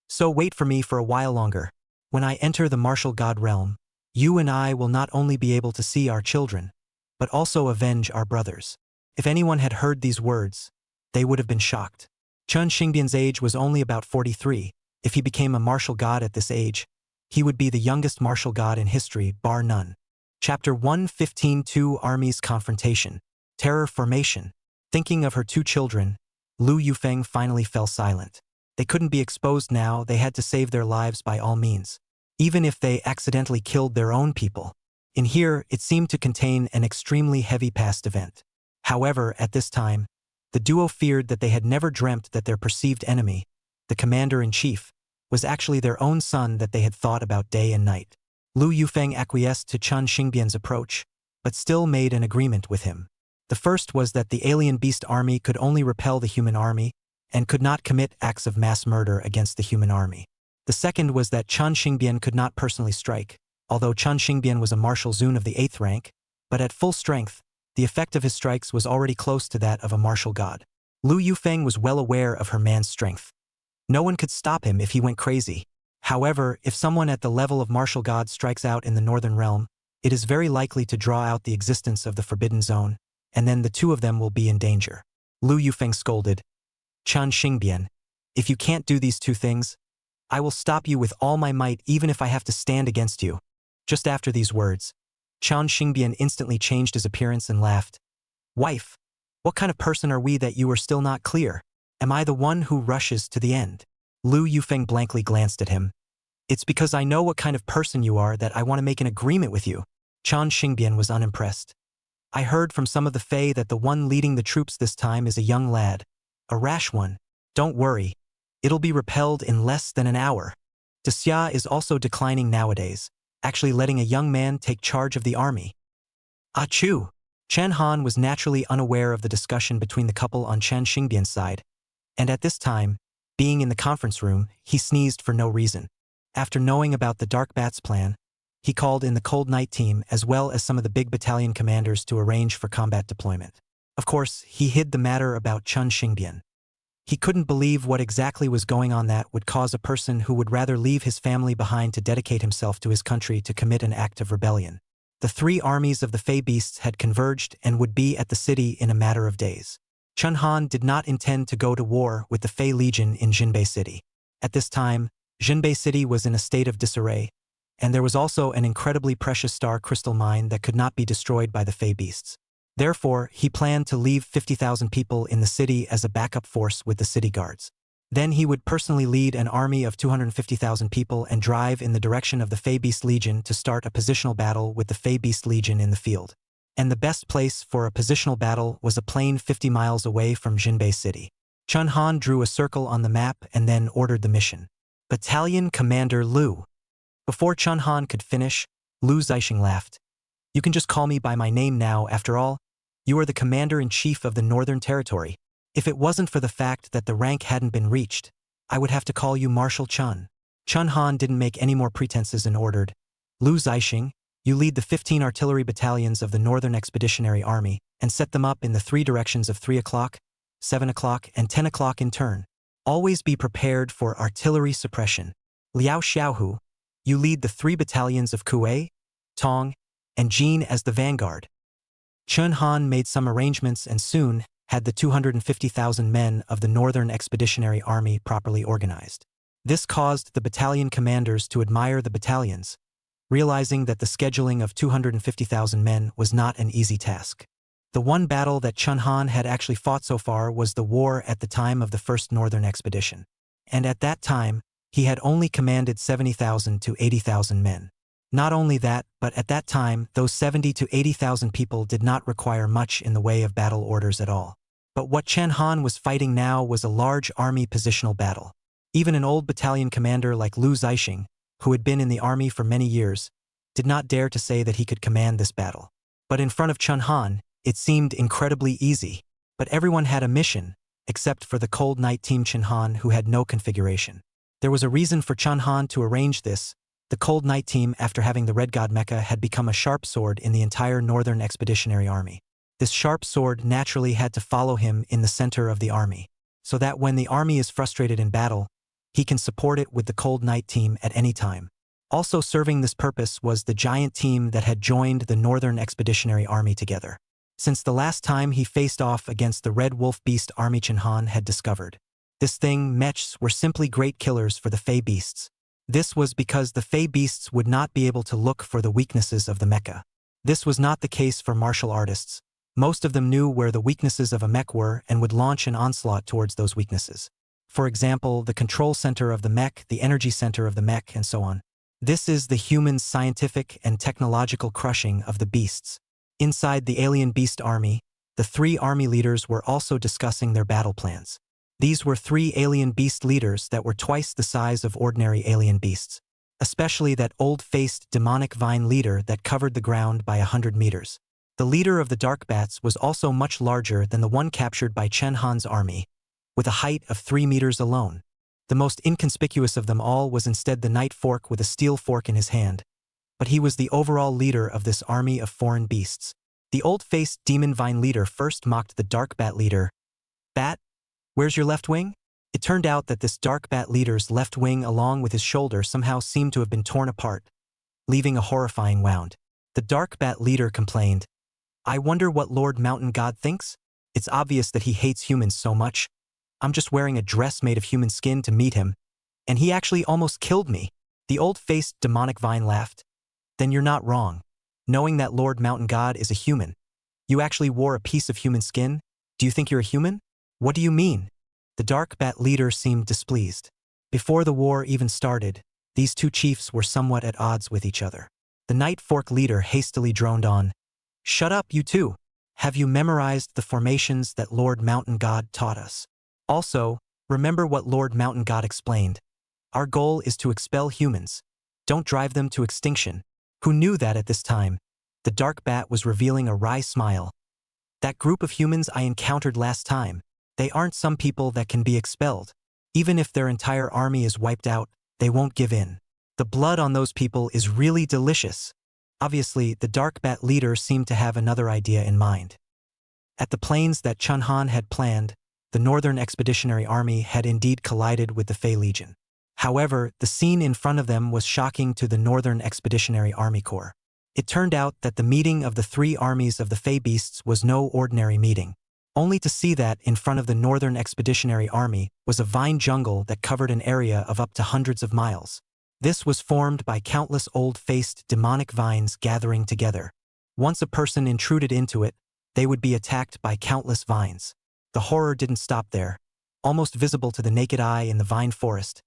so wait for me for a while longer. When I enter the Marshal God realm, you and I will not only be able to see our children, but also avenge our brothers." If anyone had heard these words, they would have been shocked. Chun Xingbian's age was only about 43. If he became a martial god at this age, he would be the youngest martial god in history, bar none. Chapter 115. 2 Armies Confrontation. Terror Formation. Thinking of her 2 children, Lu Yufeng finally fell silent. They couldn't be exposed now, they had to save their lives by all means. Even if they accidentally killed their own people, In here, it seemed to contain an extremely heavy past event. However, at this time, the duo feared that they had never dreamt that their perceived enemy, the commander-in-chief, was actually their own son that they had thought about day and night. Lu Yufeng acquiesced to Chen Xingbian's approach, but still made an agreement with him. The first was that the alien beast army could only repel the human army and could not commit acts of mass murder against the human army. The second was that Chen Xingbian could not personally strike, although Chen Xingbian was a martial zun of the 8th rank, but at full strength, the effect of his strikes was already close to that of a martial god. Lu Yufeng was well aware of her man's strength. No one could stop him if he went crazy. However, if someone at the level of martial god strikes out in the northern realm, it is very likely to draw out the existence of the forbidden zone, and then the two of them will be in danger. Lu Yufeng scolded, Chen Xingbian, if you can't do these two things, I will stop you with all my might even if I have to stand against you. Just after these words, Chen Xingbian instantly changed his appearance and laughed. Wife, what kind of person are we that you are still not clear? Am I the one who rushes to the end? Lu Yufeng blankly glanced at him. It's because I know what kind of person you are that I want to make an agreement with you. Chen Xingbian was unimpressed. I heard from some of the Fae that the one leading the troops this time is a young lad. A rash one. Don't worry. It'll be repelled in less than an hour. Xia is also declining nowadays, actually letting a young man take charge of the army. Achoo! Chen Han was naturally unaware of the discussion between the couple on Chen Xingbian's side, and at this time, being in the conference room, he sneezed for no reason. After knowing about the Dark Bats plan, he called in the Cold Night team as well as some of the big battalion commanders to arrange for combat deployment. Of course, he hid the matter about Chen Xingbian. He couldn't believe what exactly was going on that would cause a person who would rather leave his family behind to dedicate himself to his country to commit an act of rebellion. The three armies of the Fey Beasts had converged and would be at the city in a matter of days. Chen Han did not intend to go to war with the Fey Legion in Jinbei City. At this time, Jinbei City was in a state of disarray, and there was also an incredibly precious star crystal mine that could not be destroyed by the Fey Beasts. Therefore, he planned to leave 50,000 people in the city as a backup force with the city guards. Then he would personally lead an army of 250,000 people and drive in the direction of the Fey Beast Legion to start a positional battle with the Fey Beast Legion in the field. And the best place for a positional battle was a plain 50 miles away from Jinbei City. Chen Han drew a circle on the map and then ordered the mission. Battalion Commander Lu. Before Chen Han could finish, Lu Zixing laughed. You can just call me by my name now, after all. You are the commander-in-chief of the Northern Territory. If it wasn't for the fact that the rank hadn't been reached, I would have to call you Marshal Chen. Chen Han didn't make any more pretenses and ordered, Lu Zixing, you lead the 15 artillery battalions of the Northern Expeditionary Army and set them up in the three directions of 3 o'clock, 7 o'clock, and 10 o'clock in turn. Always be prepared for artillery suppression. Liao Xiaohu, you lead the 3 battalions of Kuei, Tong, and Jin as the vanguard. Chen Han made some arrangements and soon had the 250,000 men of the Northern Expeditionary Army properly organized. This caused the battalion commanders to admire the battalions, realizing that the scheduling of 250,000 men was not an easy task. The one battle that Chen Han had actually fought so far was the war at the time of the First Northern Expedition. And at that time, he had only commanded 70,000 to 80,000 men. Not only that, but at that time, those 70 to 80,000 people did not require much in the way of battle orders at all. But what Chen Han was fighting now was a large army positional battle. Even an old battalion commander like Lu Zixing, who had been in the army for many years, did not dare to say that he could command this battle. But in front of Chen Han, it seemed incredibly easy. But everyone had a mission, except for the Cold Night Team Chen Han, who had no configuration. There was a reason for Chen Han to arrange this. The Cold Night Team, after having the Red God Mecha, had become a sharp sword in the entire Northern Expeditionary Army. This sharp sword naturally had to follow him in the center of the army, so that when the army is frustrated in battle, he can support it with the Cold Night Team at any time. Also serving this purpose was the giant team that had joined the Northern Expeditionary Army together. Since the last time he faced off against the Red Wolf Beast Army, Chen Han had discovered. This thing, mechs, were simply great killers for the Fey Beasts. This was because the Fey Beasts would not be able to look for the weaknesses of the mecha. This was not the case for martial artists. Most of them knew where the weaknesses of a mech were and would launch an onslaught towards those weaknesses. For example, the control center of the mech, the energy center of the mech, and so on. This is the human's scientific and technological crushing of the beasts. Inside the alien beast army, the three army leaders were also discussing their battle plans. These were three alien beast leaders that were twice the size of ordinary alien beasts, especially that old-faced demonic vine leader that covered the ground by 100 meters. The leader of the dark bats was also much larger than the one captured by Chen Han's army, with a height of 3 meters alone. The most inconspicuous of them all was instead the night fork with a steel fork in his hand, but he was the overall leader of this army of foreign beasts. The old-faced demon vine leader first mocked the dark bat leader. "Bat, where's your left wing?" It turned out that this dark bat leader's left wing along with his shoulder somehow seemed to have been torn apart, leaving a horrifying wound. The dark bat leader complained, "I wonder what Lord Mountain God thinks? It's obvious that he hates humans so much. I'm just wearing a dress made of human skin to meet him, and he actually almost killed me." The old-faced demonic vine laughed. "Then you're not wrong. Knowing that Lord Mountain God is a human, you actually wore a piece of human skin? Do you think you're a human? What do you mean?" The dark bat leader seemed displeased. Before the war even started, these two chiefs were somewhat at odds with each other. The night fork leader hastily droned on, "Shut up, you two. Have you memorized the formations that Lord Mountain God taught us? Also, remember what Lord Mountain God explained. Our goal is to expel humans. Don't drive them to extinction." Who knew that at this time? The dark bat was revealing a wry smile. "That group of humans I encountered last time, they aren't some people that can be expelled. Even if their entire army is wiped out, they won't give in. The blood on those people is really delicious." Obviously, the dark bat leader seemed to have another idea in mind. At the plains that Chun Han had planned, the Northern Expeditionary Army had indeed collided with the Fey Legion. However, the scene in front of them was shocking to the Northern Expeditionary Army Corps. It turned out that the meeting of the three armies of the Fey Beasts was no ordinary meeting. Only to see that in front of the Northern Expeditionary Army was a vine jungle that covered an area of up to hundreds of miles. This was formed by countless old-faced demonic vines gathering together. Once a person intruded into it, they would be attacked by countless vines. The horror didn't stop there. Almost visible to the naked eye in the vine forest,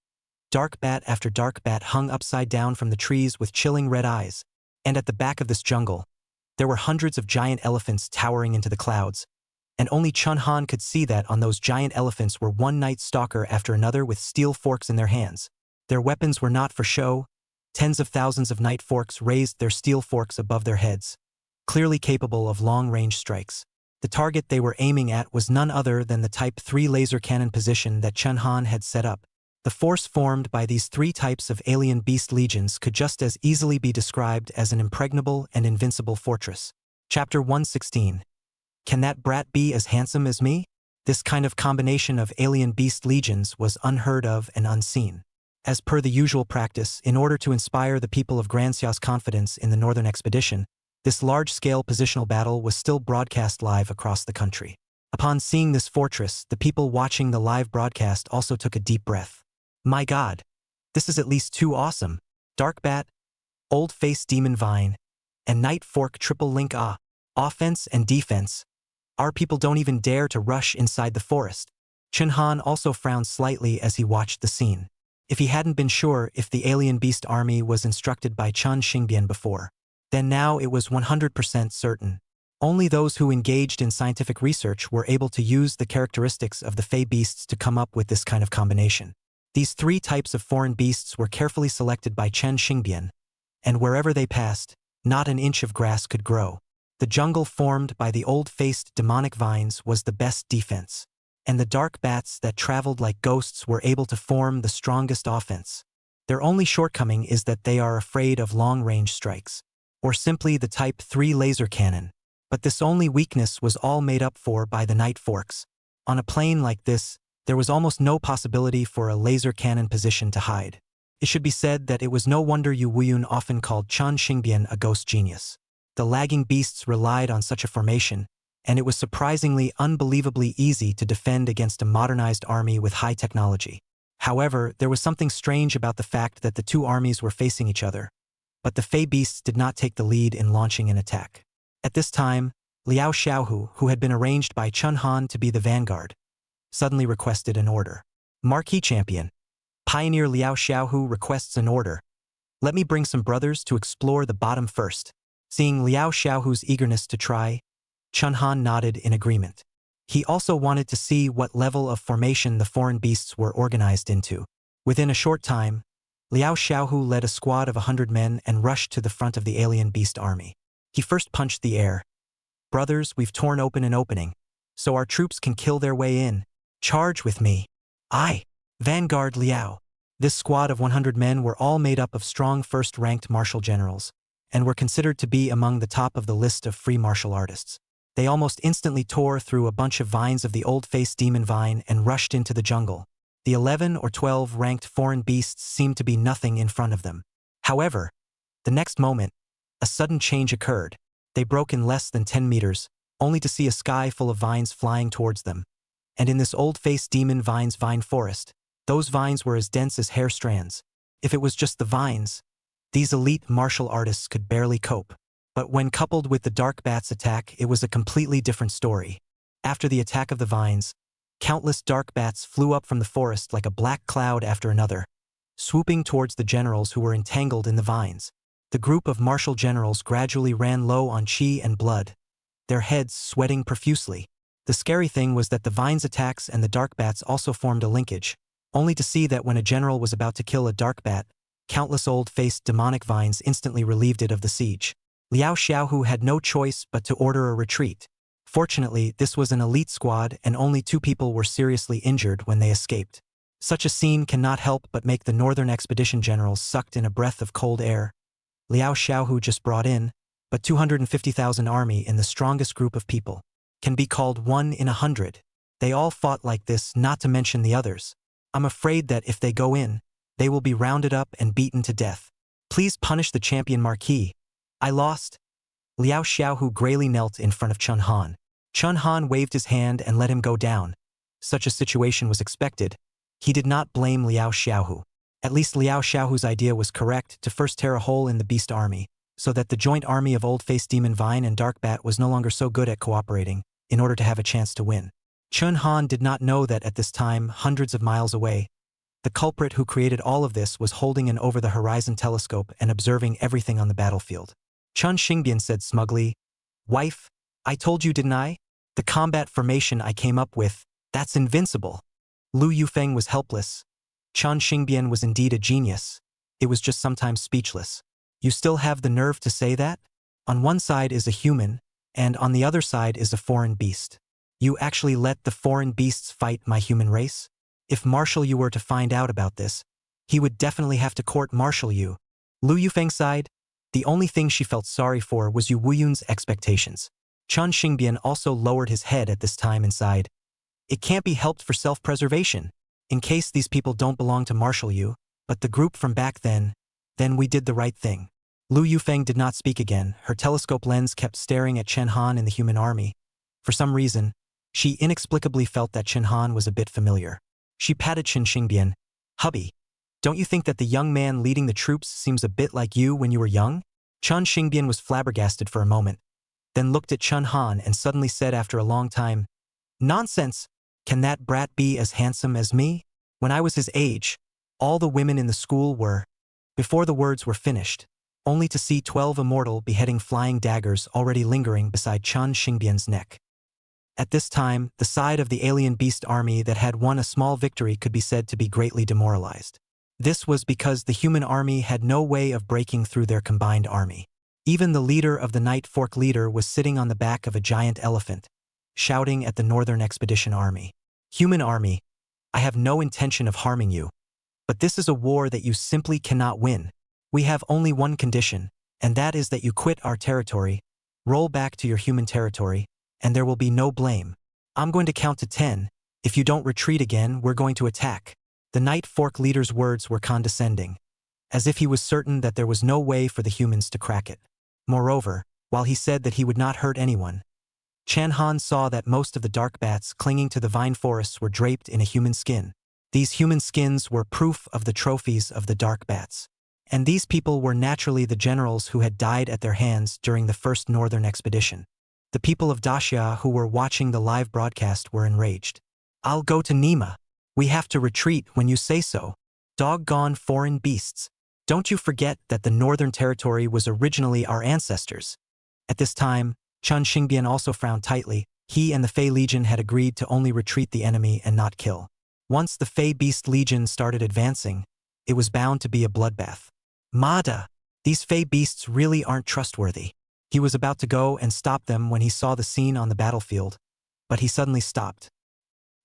dark bat after dark bat hung upside down from the trees with chilling red eyes, and at the back of this jungle, there were hundreds of giant elephants towering into the clouds, and only Chun Han could see that on those giant elephants were one night stalker after another with steel forks in their hands. Their weapons were not for show. Tens of thousands of night forks raised their steel forks above their heads, clearly capable of long-range strikes. The target they were aiming at was none other than the Type 3 laser cannon position that Chun Han had set up. The force formed by these three types of alien beast legions could just as easily be described as an impregnable and invincible fortress. Chapter 116. Can that brat be as handsome as me? This kind of combination of alien beast legions was unheard of and unseen. As per the usual practice, in order to inspire the people of Grand Xiao's confidence in the Northern Expedition, this large-scale positional battle was still broadcast live across the country. Upon seeing this fortress, the people watching the live broadcast also took a deep breath. "My God, this is at least too awesome. Dark bat, old-faced demon vine, and night fork triple link offense and defense. Our people don't even dare to rush inside the forest." Chun Han also frowned slightly as he watched the scene. If he hadn't been sure if the alien beast army was instructed by Chun Xingbian before, then now it was 100% certain. Only those who engaged in scientific research were able to use the characteristics of the Fey beasts to come up with this kind of combination. These three types of foreign beasts were carefully selected by Chen Xingbian, and wherever they passed, not an inch of grass could grow. The jungle formed by the old-faced demonic vines was the best defense, and the dark bats that traveled like ghosts were able to form the strongest offense. Their only shortcoming is that they are afraid of long-range strikes, or simply the Type 3 laser cannon, but this only weakness was all made up for by the night forks. On a plain like this, there was almost no possibility for a laser cannon position to hide. It should be said that it was no wonder Yu Wuyun often called Chen Xingbian a ghost genius. The lagging beasts relied on such a formation, and it was surprisingly unbelievably easy to defend against a modernized army with high technology. However, there was something strange about the fact that the two armies were facing each other, but the Fey beasts did not take the lead in launching an attack. At this time, Liao Xiaohu, who had been arranged by Chun Han to be the vanguard, suddenly requested an order. "Marquee champion. Pioneer Liao Xiaohu requests an order." Let me bring some brothers to explore the bottom first. Seeing Liao Xiaohu's eagerness to try, Chun Han nodded in agreement. He also wanted to see what level of formation the foreign beasts were organized into. Within a short time, Liao Xiaohu led a squad of 100 men and rushed to the front of the alien beast army. He first punched the air. Brothers, we've torn open an opening, so our troops can kill their way in. Charge with me. Aye. Vanguard Liao. This squad of 100 men were all made up of strong first-ranked martial generals, and were considered to be among the top of the list of free martial artists. They almost instantly tore through a bunch of vines of the old-faced demon vine and rushed into the jungle. The 11 or 12 ranked foreign beasts seemed to be nothing in front of them. However, the next moment, a sudden change occurred. They broke in less than 10 meters, only to see a sky full of vines flying towards them. And in this old-faced demon vine's vine forest, those vines were as dense as hair strands. If it was just the vines, these elite martial artists could barely cope. But when coupled with the dark bat's attack, it was a completely different story. After the attack of the vines, countless dark bats flew up from the forest like a black cloud after another, swooping towards the generals who were entangled in the vines. The group of martial generals gradually ran low on chi and blood, their heads sweating profusely. The scary thing was that the vines' attacks and the dark bats also formed a linkage, only to see that when a general was about to kill a dark bat, countless old-faced demonic vines instantly relieved it of the siege. Liao Xiaohu had no choice but to order a retreat. Fortunately, this was an elite squad and only 2 people were seriously injured when they escaped. Such a scene cannot help but make the Northern Expedition generals sucked in a breath of cold air. Liao Xiaohu just brought in, but 250,000 army in the strongest group of people can be called 1 in 100. They all fought like this, not to mention the others. I'm afraid that if they go in, they will be rounded up and beaten to death. Please punish the champion Marquee. I lost. Liao Xiaohu grayly knelt in front of Chun Han. Chun Han waved his hand and let him go down. Such a situation was expected. He did not blame Liao Xiaohu. At least Liao Xiaohu's idea was correct to first tear a hole in the beast army, so that the joint army of old-faced demon vine and dark bat was no longer so good at cooperating, in order to have a chance to win. Chun Han did not know that at this time, hundreds of miles away, the culprit who created all of this was holding an over-the-horizon telescope and observing everything on the battlefield. Chun Xingbian said smugly, "Wife, I told you, didn't I? The combat formation I came up with, that's invincible." Lu Yufeng was helpless. Chun Xingbian was indeed a genius. It was just sometimes speechless. You still have the nerve to say that? On one side is a human, and on the other side is a foreign beast. You actually let the foreign beasts fight my human race? If Marshal you were to find out about this, he would definitely have to court-martial you. Lu Yufeng sighed. The only thing she felt sorry for was Yu Wuyun's expectations. Chun Xingbian also lowered his head at this time and sighed. It can't be helped for self-preservation. In case these people don't belong to Marshal you, but the group from back then we did the right thing. Lu Yufeng did not speak again. Her telescope lens kept staring at Chen Han in the human army. For some reason, she inexplicably felt that Chen Han was a bit familiar. She patted Chun Xingbian. "Hubby, don't you think that the young man leading the troops seems a bit like you when you were young?" Chun Xingbian was flabbergasted for a moment, then looked at Chun Han and suddenly said after a long time, "Nonsense! Can that brat be as handsome as me? When I was his age, all the women in the school were..." Before the words were finished, only to see 12 immortal beheading flying daggers already lingering beside Chun Xingbian's neck. At this time, the side of the alien beast army that had won a small victory could be said to be greatly demoralized. This was because the human army had no way of breaking through their combined army. Even the leader of the Night Fork leader was sitting on the back of a giant elephant, shouting at the Northern Expedition army. "Human army, I have no intention of harming you. But this is a war that you simply cannot win. We have only one condition, and that is that you quit our territory, roll back to your human territory, and there will be no blame. I'm going to count to 10. If you don't retreat again, we're going to attack." The Night Fork leader's words were condescending, as if he was certain that there was no way for the humans to crack it. Moreover, while he said that he would not hurt anyone, Chan Han saw that most of the dark bats clinging to the vine forests were draped in a human skin. These human skins were proof of the trophies of the dark bats. And these people were naturally the generals who had died at their hands during the first Northern Expedition. The people of Daxia who were watching the live broadcast were enraged. "I'll go to Nima. We have to retreat when you say so. Doggone foreign beasts. Don't you forget that the Northern Territory was originally our ancestors. At this time, Chun Xingbian also frowned tightly. He and the Fey Legion had agreed to only retreat the enemy and not kill. Once the Fey Beast Legion started advancing, it was bound to be a bloodbath. Mada! These Fey Beasts really aren't trustworthy. He was about to go and stop them when he saw the scene on the battlefield, but he suddenly stopped.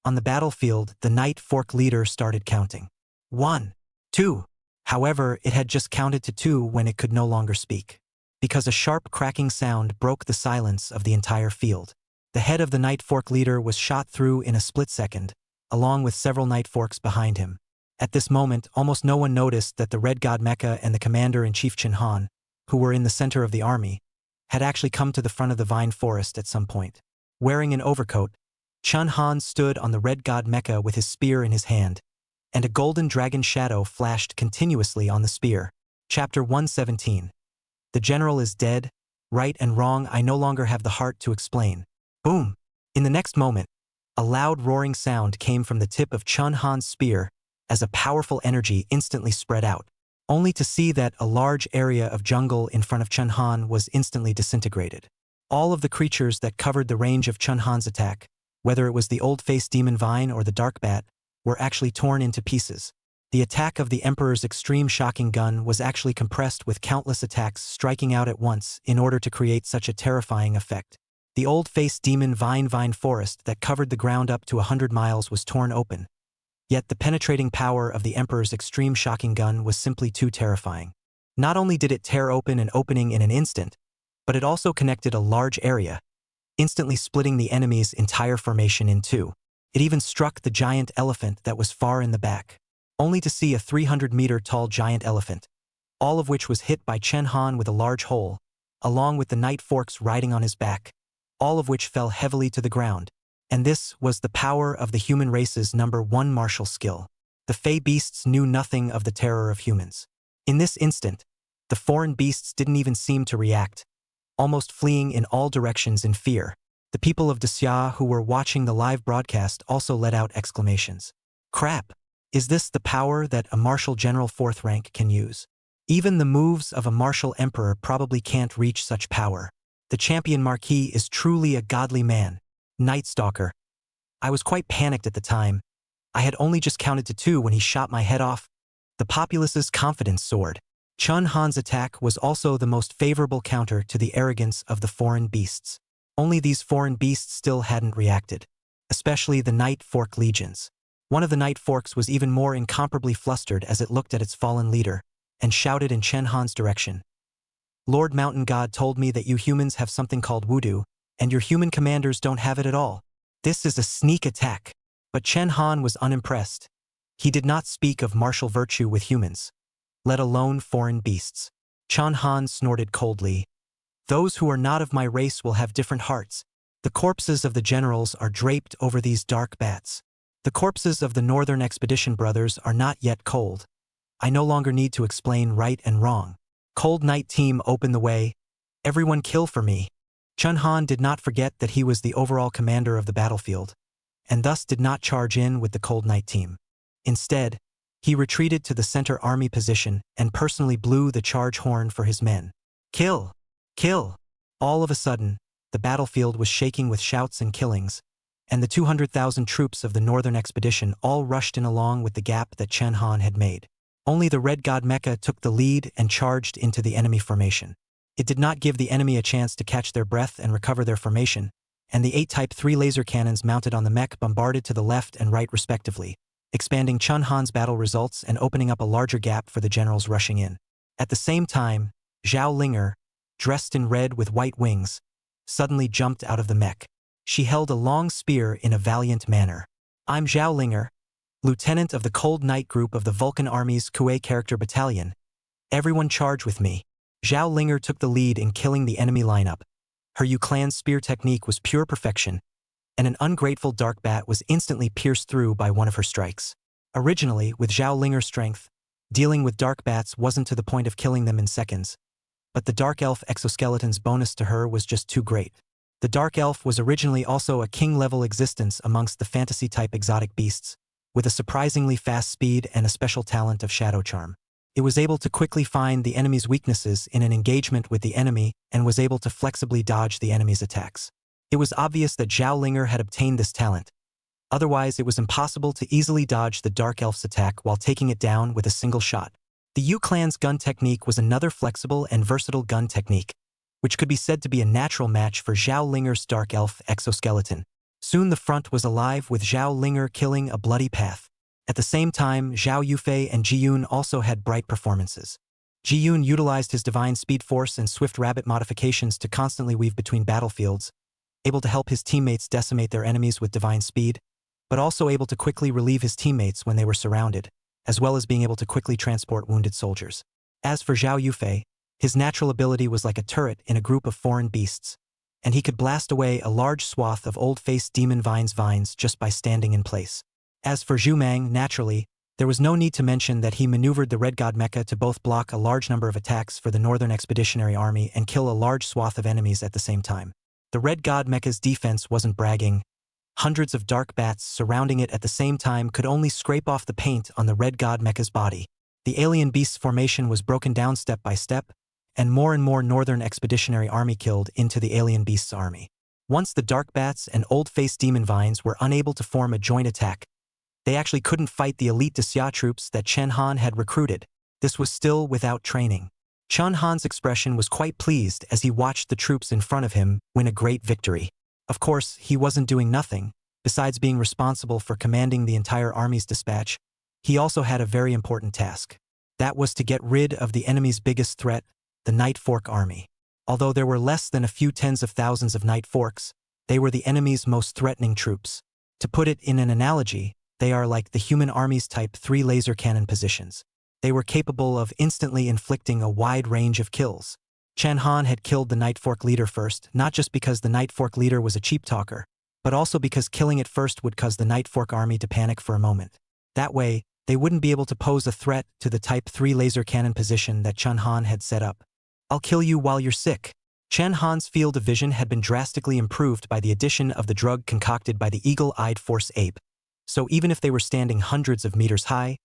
On the battlefield, the Night Fork leader started counting. 1, 2. However, it had just counted to 2 when it could no longer speak. Because a sharp cracking sound broke the silence of the entire field. The head of the Night Fork leader was shot through in a split second, along with several Night Forks behind him. At this moment, almost no one noticed that the Red God Mecha and the Commander-in-Chief Chin Han, who were in the center of the army, had actually come to the front of the vine forest at some point. Wearing an overcoat, Chun Han stood on the Red God Mecha with his spear in his hand, and a golden dragon shadow flashed continuously on the spear. Chapter 117. The general is dead, right and wrong I no longer have the heart to explain. Boom! In the next moment, a loud roaring sound came from the tip of Chun Han's spear as a powerful energy instantly spread out, only to see that a large area of jungle in front of Chun Han was instantly disintegrated. All of the creatures that covered the range of Chun Han's attack, whether it was the old-faced demon vine or the dark bat, were actually torn into pieces. The attack of the Emperor's extreme shocking gun was actually compressed with countless attacks striking out at once in order to create such a terrifying effect. The old-faced demon vine forest that covered the ground up to 100 miles was torn open. Yet the penetrating power of the Emperor's extreme shocking gun was simply too terrifying. Not only did it tear open an opening in an instant, but it also connected a large area, instantly splitting the enemy's entire formation in two. It even struck the giant elephant that was far in the back, only to see a 300-meter-tall giant elephant, all of which was hit by Chen Han with a large hole, along with the Night Forks riding on his back, all of which fell heavily to the ground. And this was the power of the human race's #1 martial skill. The Fey beasts knew nothing of the terror of humans. In this instant, the foreign beasts didn't even seem to react, almost fleeing in all directions in fear. The people of Desya who were watching the live broadcast also let out exclamations. Crap! Is this the power that a martial general 4th rank can use? Even the moves of a martial emperor probably can't reach such power. The champion Marquee is truly a godly man. Night Stalker. I was quite panicked at the time. I had only just counted to 2 when he shot my head off. The populace's confidence soared. Chun Han's attack was also the most favorable counter to the arrogance of the foreign beasts. Only these foreign beasts still hadn't reacted, especially the Night Fork legions. One of the Night Forks was even more incomparably flustered as it looked at its fallen leader, and shouted in Chen Han's direction. Lord Mountain God told me that you humans have something called voodoo, and your human commanders don't have it at all. This is a sneak attack. But Chen Han was unimpressed. He did not speak of martial virtue with humans, let alone foreign beasts. Chen Han snorted coldly. Those who are not of my race will have different hearts. The corpses of the generals are draped over these dark bats. The corpses of the Northern Expedition brothers are not yet cold. I no longer need to explain right and wrong. Cold Night Team, open the way. Everyone kill for me. Chun Han did not forget that he was the overall commander of the battlefield, and thus did not charge in with the Cold Night Team. Instead, he retreated to the center army position and personally blew the charge horn for his men. Kill! Kill! All of a sudden, the battlefield was shaking with shouts and killings, and the 200,000 troops of the Northern Expedition all rushed in along with the gap that Chen Han had made. Only the Red God Mecha took the lead and charged into the enemy formation. It did not give the enemy a chance to catch their breath and recover their formation, and the 8 Type 3 laser cannons mounted on the mech bombarded to the left and right respectively, expanding Chun Han's battle results and opening up a larger gap for the generals rushing in. At the same time, Zhao Linger, dressed in red with white wings, suddenly jumped out of the mech. She held a long spear in a valiant manner. I'm Zhao Linger, lieutenant of the Cold Night Group of the Vulcan Army's Kuei Character Battalion. Everyone charge with me. Zhao Linger took the lead in killing the enemy lineup. Her Yu-Clan spear technique was pure perfection, and an ungrateful dark bat was instantly pierced through by one of her strikes. Originally, with Zhao Linger's strength, dealing with dark bats wasn't to the point of killing them in seconds, but the Dark Elf exoskeleton's bonus to her was just too great. The Dark Elf was originally also a king-level existence amongst the fantasy-type exotic beasts, with a surprisingly fast speed and a special talent of shadow charm. It was able to quickly find the enemy's weaknesses in an engagement with the enemy and was able to flexibly dodge the enemy's attacks. It was obvious that Zhao Linger had obtained this talent. Otherwise, it was impossible to easily dodge the Dark Elf's attack while taking it down with a single shot. The Yu Clan's gun technique was another flexible and versatile gun technique, which could be said to be a natural match for Zhao Linger's Dark Elf exoskeleton. Soon the front was alive with Zhao Linger killing a bloody path. At the same time, Zhao Yufei and Jiyun also had bright performances. Jiyun utilized his divine speed force and swift rabbit modifications to constantly weave between battlefields, able to help his teammates decimate their enemies with divine speed, but also able to quickly relieve his teammates when they were surrounded, as well as being able to quickly transport wounded soldiers. As for Zhao Yufei, his natural ability was like a turret in a group of foreign beasts, and he could blast away a large swath of old-faced demon vines just by standing in place. As for Zhu Mang, naturally, there was no need to mention that he maneuvered the Red God Mecha to both block a large number of attacks for the Northern Expeditionary Army and kill a large swath of enemies at the same time. The Red God Mecha's defense wasn't bragging. Hundreds of dark bats surrounding it at the same time could only scrape off the paint on the Red God Mecha's body. The alien beast's formation was broken down step by step, and more Northern Expeditionary Army killed into the alien beast's army. Once the dark bats and old-faced demon vines were unable to form a joint attack, they actually couldn't fight the elite Xia troops that Chen Han had recruited. This was still without training. Chen Han's expression was quite pleased as he watched the troops in front of him win a great victory. Of course, he wasn't doing nothing. Besides being responsible for commanding the entire army's dispatch, he also had a very important task. That was to get rid of the enemy's biggest threat, the Night Fork army. Although there were less than a few tens of thousands of Night Forks, they were the enemy's most threatening troops. To put it in an analogy, they are like the human army's Type 3 laser cannon positions. They were capable of instantly inflicting a wide range of kills. Chen Han had killed the Night Fork leader first, not just because the Night Fork leader was a cheap talker, but also because killing it first would cause the Night Fork army to panic for a moment. That way, they wouldn't be able to pose a threat to the Type 3 laser cannon position that Chen Han had set up. "I'll kill you while you're sick." Chen Han's field of vision had been drastically improved by the addition of the drug concocted by the eagle-eyed Force Ape. So even if they were standing hundreds of meters high,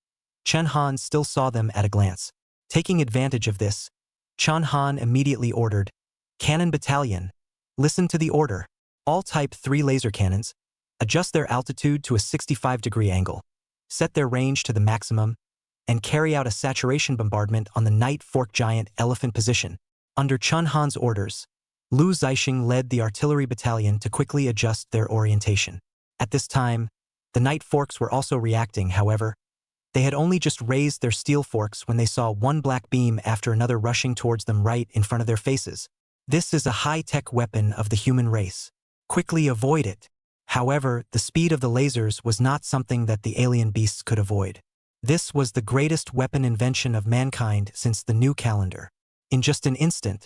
Chen Han still saw them at a glance. Taking advantage of this, Chen Han immediately ordered, "Cannon Battalion, listen to the order. All Type 3 laser cannons, adjust their altitude to a 65-degree angle, set their range to the maximum, and carry out a saturation bombardment on the Night Fork giant elephant position." Under Chen Han's orders, Lu Zixing led the artillery battalion to quickly adjust their orientation. At this time, the Night Forks were also reacting, however. They had only just raised their steel forks when they saw one black beam after another rushing towards them right in front of their faces. This is a high-tech weapon of the human race. Quickly avoid it. However, the speed of the lasers was not something that the alien beasts could avoid. This was the greatest weapon invention of mankind since the new calendar. In just an instant,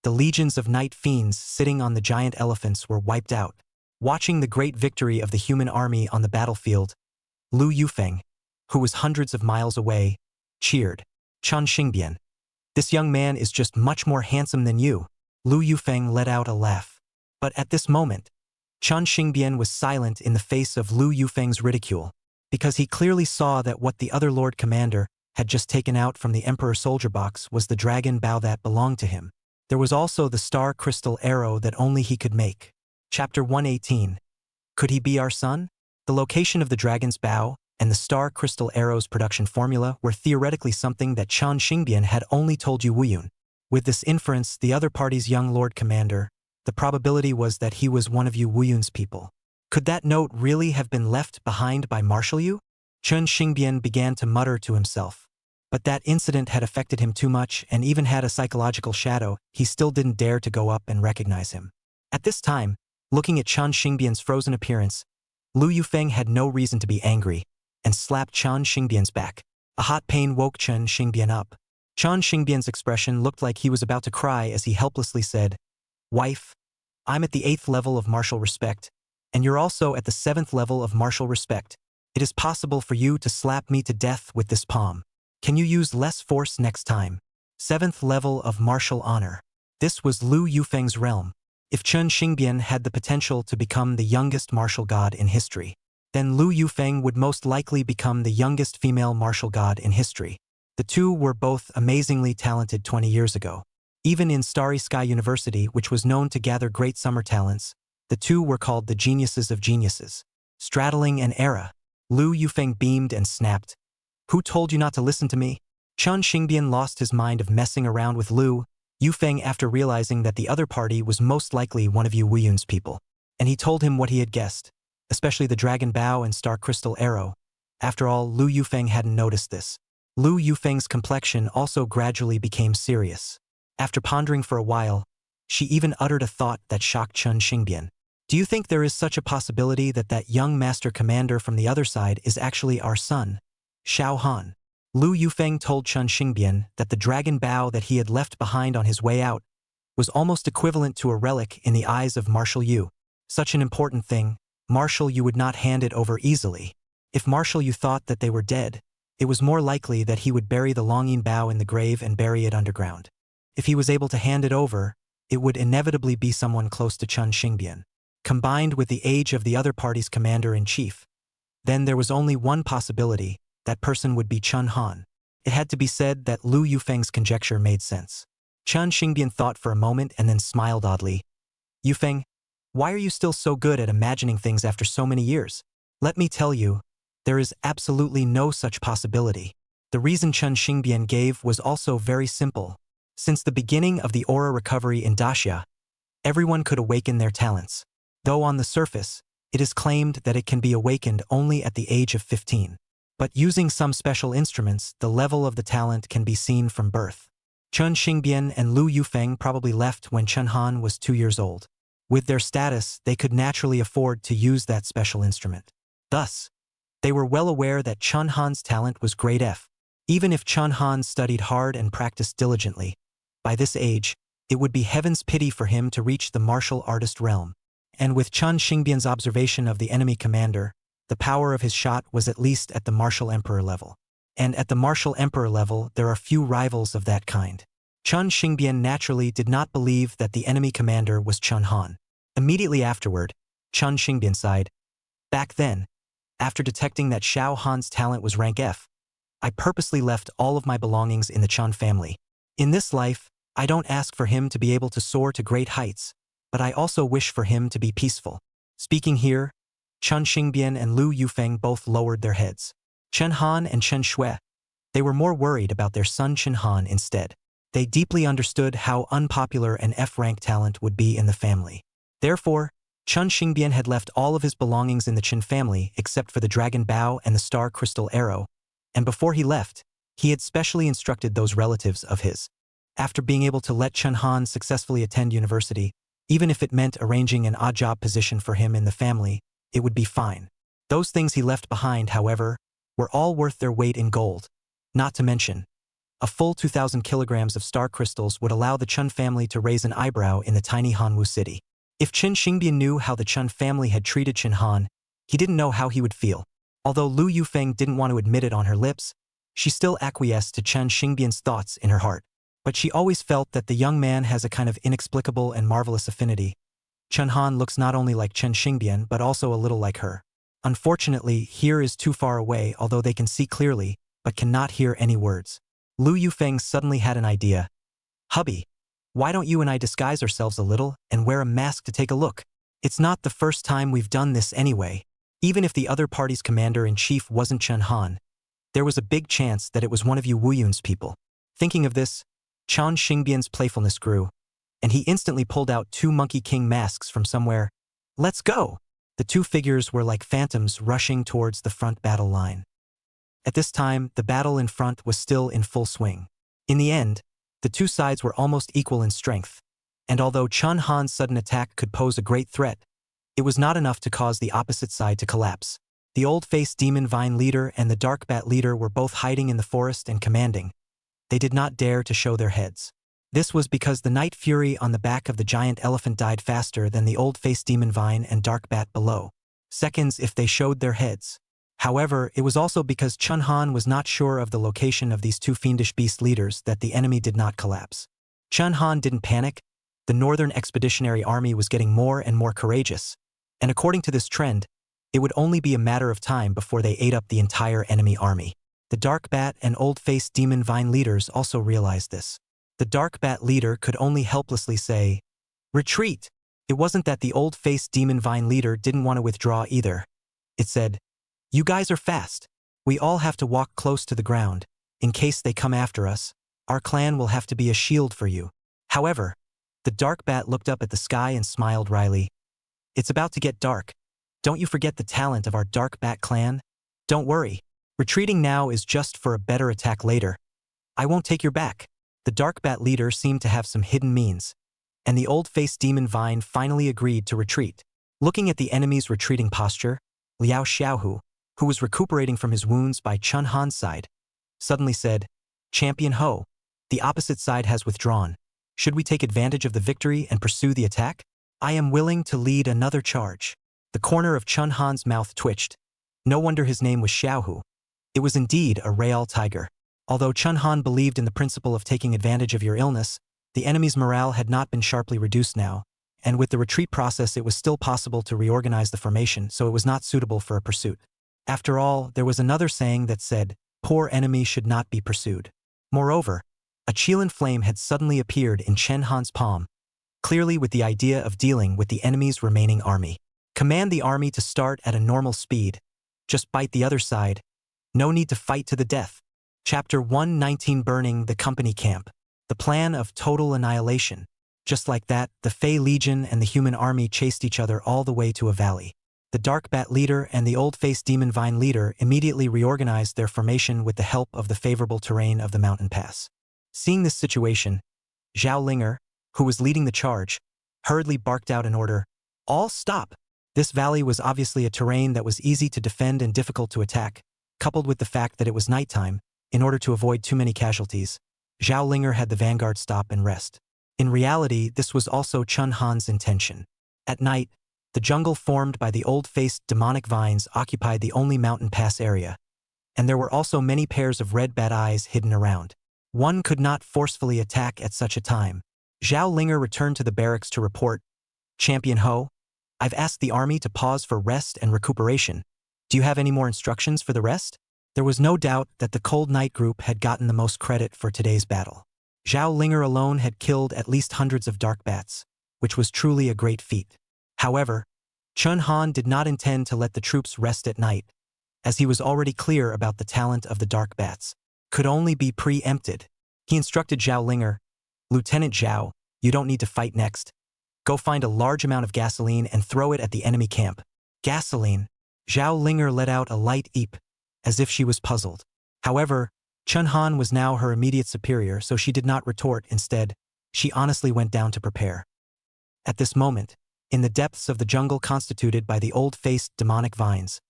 the legions of night fiends sitting on the giant elephants were wiped out. Watching the great victory of the human army on the battlefield, Lu Yufeng, who was hundreds of miles away, cheered, "Chen Xingbian, this young man is just much more handsome than you." Lu Yufeng let out a laugh. But at this moment, Chen Xingbian was silent in the face of Lu Yufeng's ridicule, because he clearly saw that what the other Lord Commander had just taken out from the Emperor Soldier Box was the dragon bow that belonged to him. There was also the star crystal arrow that only he could make. Chapter 118. Could he be our son? The location of the dragon's bow and the star crystal arrow's production formula were theoretically something that Chen Xingbian had only told Yu Wuyun. With this inference, the other party's young Lord Commander, the probability was that he was one of Yu Wuyun's people. Could that note really have been left behind by Marshal Yu? Chen Xingbian began to mutter to himself. But that incident had affected him too much and even had a psychological shadow. He still didn't dare to go up and recognize him. At this time, looking at Chen Xingbian's frozen appearance, Lu Yufeng had no reason to be angry and slapped Chen Xingbian's back. A hot pain woke Chen Xingbian up. Chen Xingbian's expression looked like he was about to cry as he helplessly said, "Wife, I'm at the 8th level of martial respect, and you're also at the 7th level of martial respect. It is possible for you to slap me to death with this palm. Can you use less force next time?" 7th level of martial honor. This was Lu Yufeng's realm. If Chen Xingbian had the potential to become the youngest martial god in history, then Lu Yufeng would most likely become the youngest female martial god in history. The two were both amazingly talented 20 years ago. Even in Starry Sky University, which was known to gather great summer talents, the two were called the geniuses of geniuses. Straddling an era, Lu Yufeng beamed and snapped. Who told you not to listen to me? Chun Xingbian lost his mind of messing around with Lu Yufeng after realizing that the other party was most likely one of Yu Wuyun's people. And he told him what he had guessed, especially the dragon bow and star crystal arrow. After all, Lu Yufeng hadn't noticed this. Lu Yufeng's complexion also gradually became serious. After pondering for a while, she even uttered a thought that shocked Chun Xingbian. Do you think there is such a possibility that that young master commander from the other side is actually our son, Xiao Han? Lu Yufeng told Chun Xingbian that the dragon bow that he had left behind on his way out was almost equivalent to a relic in the eyes of Marshal Yu. Such an important thing, Marshal Yu would not hand it over easily. If Marshal Yu thought that they were dead, it was more likely that he would bury the longing bow in the grave and bury it underground. If he was able to hand it over, it would inevitably be someone close to Chun Xingbian. Combined with the age of the other party's commander-in-chief, then there was only one possibility: that person would be Chun Han. It had to be said that Lu Yufeng's conjecture made sense. Chun Xingbian thought for a moment and then smiled oddly. Yufeng, why are you still so good at imagining things after so many years? Let me tell you, there is absolutely no such possibility. The reason Chun Xingbian gave was also very simple. Since the beginning of the aura recovery in Daxia, everyone could awaken their talents. Though on the surface, it is claimed that it can be awakened only at the age of 15. But using some special instruments, the level of the talent can be seen from birth. Chun Xingbian and Lu Yufeng probably left when Chun Han was 2 years old. With their status, they could naturally afford to use that special instrument. Thus, they were well aware that Chun Han's talent was grade F. Even if Chun Han studied hard and practiced diligently, by this age, it would be heaven's pity for him to reach the martial artist realm. And with Chun Xingbian's observation of the enemy commander, the power of his shot was at least at the martial emperor level. And at the martial emperor level, there are few rivals of that kind. Chun Xingbian naturally did not believe that the enemy commander was Chun Han. Immediately afterward, Chun Xingbian sighed. Back then, after detecting that Xiao Han's talent was rank F, I purposely left all of my belongings in the Chun family. In this life, I don't ask for him to be able to soar to great heights, but I also wish for him to be peaceful. Speaking here, Chun Xingbian and Lu Yufeng both lowered their heads. Chen Han and Chen Shui, they were more worried about their son Chen Han instead. They deeply understood how unpopular an F-rank talent would be in the family. Therefore, Chun Xingbian had left all of his belongings in the Chen family except for the dragon bow and the star crystal arrow, and before he left, he had specially instructed those relatives of his. After being able to let Chen Han successfully attend university, even if it meant arranging an odd job position for him in the family, it would be fine. Those things he left behind, however, were all worth their weight in gold. Not to mention, a full 2,000 kilograms of star crystals would allow the Chun family to raise an eyebrow in the tiny Hanwu city. If Chun Xingbian knew how the Chun family had treated Chen Han, he didn't know how he would feel. Although Lu Yufeng didn't want to admit it on her lips, she still acquiesced to Chun Xingbian's thoughts in her heart. But she always felt that the young man has a kind of inexplicable and marvelous affinity. Chen Han looks not only like Chun Xingbian but also a little like her. Unfortunately, here is too far away, although they can see clearly, but cannot hear any words. Lu Yufeng suddenly had an idea. Hubby, why don't you and I disguise ourselves a little and wear a mask to take a look? It's not the first time we've done this anyway. Even if the other party's commander-in-chief wasn't Chen Han, there was a big chance that it was one of Yu Wuyun's people. Thinking of this, Chun Xingbian's playfulness grew, and he instantly pulled out 2 Monkey King masks from somewhere. Let's go! The 2 figures were like phantoms rushing towards the front battle line. At this time, the battle in front was still in full swing. In the end, the 2 sides were almost equal in strength, and although Chun Han's sudden attack could pose a great threat, it was not enough to cause the opposite side to collapse. The old-faced demon vine leader and the dark bat leader were both hiding in the forest and commanding. They did not dare to show their heads. This was because the night fury on the back of the giant elephant died faster than the old-faced demon vine and dark bat below. Seconds if they showed their heads. However, it was also because Chun Han was not sure of the location of these 2 fiendish beast leaders that the enemy did not collapse. Chun Han didn't panic. The Northern Expeditionary Army was getting more and more courageous, and according to this trend, it would only be a matter of time before they ate up the entire enemy army. The Dark Bat and Old-Faced Demon Vine leaders also realized this. The Dark Bat leader could only helplessly say, "Retreat!" It wasn't that the Old-Faced Demon Vine leader didn't want to withdraw either. It said, "You guys are fast. We all have to walk close to the ground. In case they come after us, our clan will have to be a shield for you." However, the Dark Bat looked up at the sky and smiled wryly. "It's about to get dark. Don't you forget the talent of our Dark Bat clan? Don't worry. Retreating now is just for a better attack later. I won't take your back." The Dark Bat leader seemed to have some hidden means, and the Old-Faced Demon Vine finally agreed to retreat. Looking at the enemy's retreating posture, Liao Xiaohu, who was recuperating from his wounds by Chun Han's side, suddenly said, "Champion Ho, the opposite side has withdrawn. Should we take advantage of the victory and pursue the attack? I am willing to lead another charge." The corner of Chun Han's mouth twitched. No wonder his name was Xiaohu. It was indeed a real tiger. Although Chun Han believed in the principle of taking advantage of your illness, the enemy's morale had not been sharply reduced now, and with the retreat process it was still possible to reorganize the formation, so it was not suitable for a pursuit. After all, there was another saying that said, "Poor enemy should not be pursued." Moreover, a Chillin flame had suddenly appeared in Chen Han's palm, clearly with the idea of dealing with the enemy's remaining army. Command the army to start at a normal speed. Just bite the other side. No need to fight to the death. Chapter 119, Burning the Company Camp. The plan of total annihilation. Just like that, the Fey Legion and the human army chased each other all the way to a valley. The Dark Bat leader and the Old-Faced Demon Vine leader immediately reorganized their formation with the help of the favorable terrain of the mountain pass. Seeing this situation, Zhao Linger, who was leading the charge, hurriedly barked out an order, "All stop!" This valley was obviously a terrain that was easy to defend and difficult to attack, coupled with the fact that it was nighttime. In order to avoid too many casualties, Zhao Linger had the vanguard stop and rest. In reality, this was also Chun Han's intention. At night, the jungle formed by the old-faced demonic vines occupied the only mountain pass area, and there were also many pairs of red bat eyes hidden around. One could not forcefully attack at such a time. Zhao Linger returned to the barracks to report, "Champion Ho, I've asked the army to pause for rest and recuperation. Do you have any more instructions for the rest?" There was no doubt that the Cold Night group had gotten the most credit for today's battle. Zhao Linger alone had killed at least hundreds of dark bats, which was truly a great feat. However, Chun Han did not intend to let the troops rest at night, as he was already clear about the talent of the dark bats. Could only be preempted. He instructed Zhao Linger, "Lieutenant Zhao, you don't need to fight next. Go find a large amount of gasoline and throw it at the enemy camp." Gasoline? Zhao Linger let out a light eep, as if she was puzzled. However, Chun Han was now her immediate superior, so she did not retort. Instead, she honestly went down to prepare. At this moment, in the depths of the jungle constituted by the old-faced demonic vines,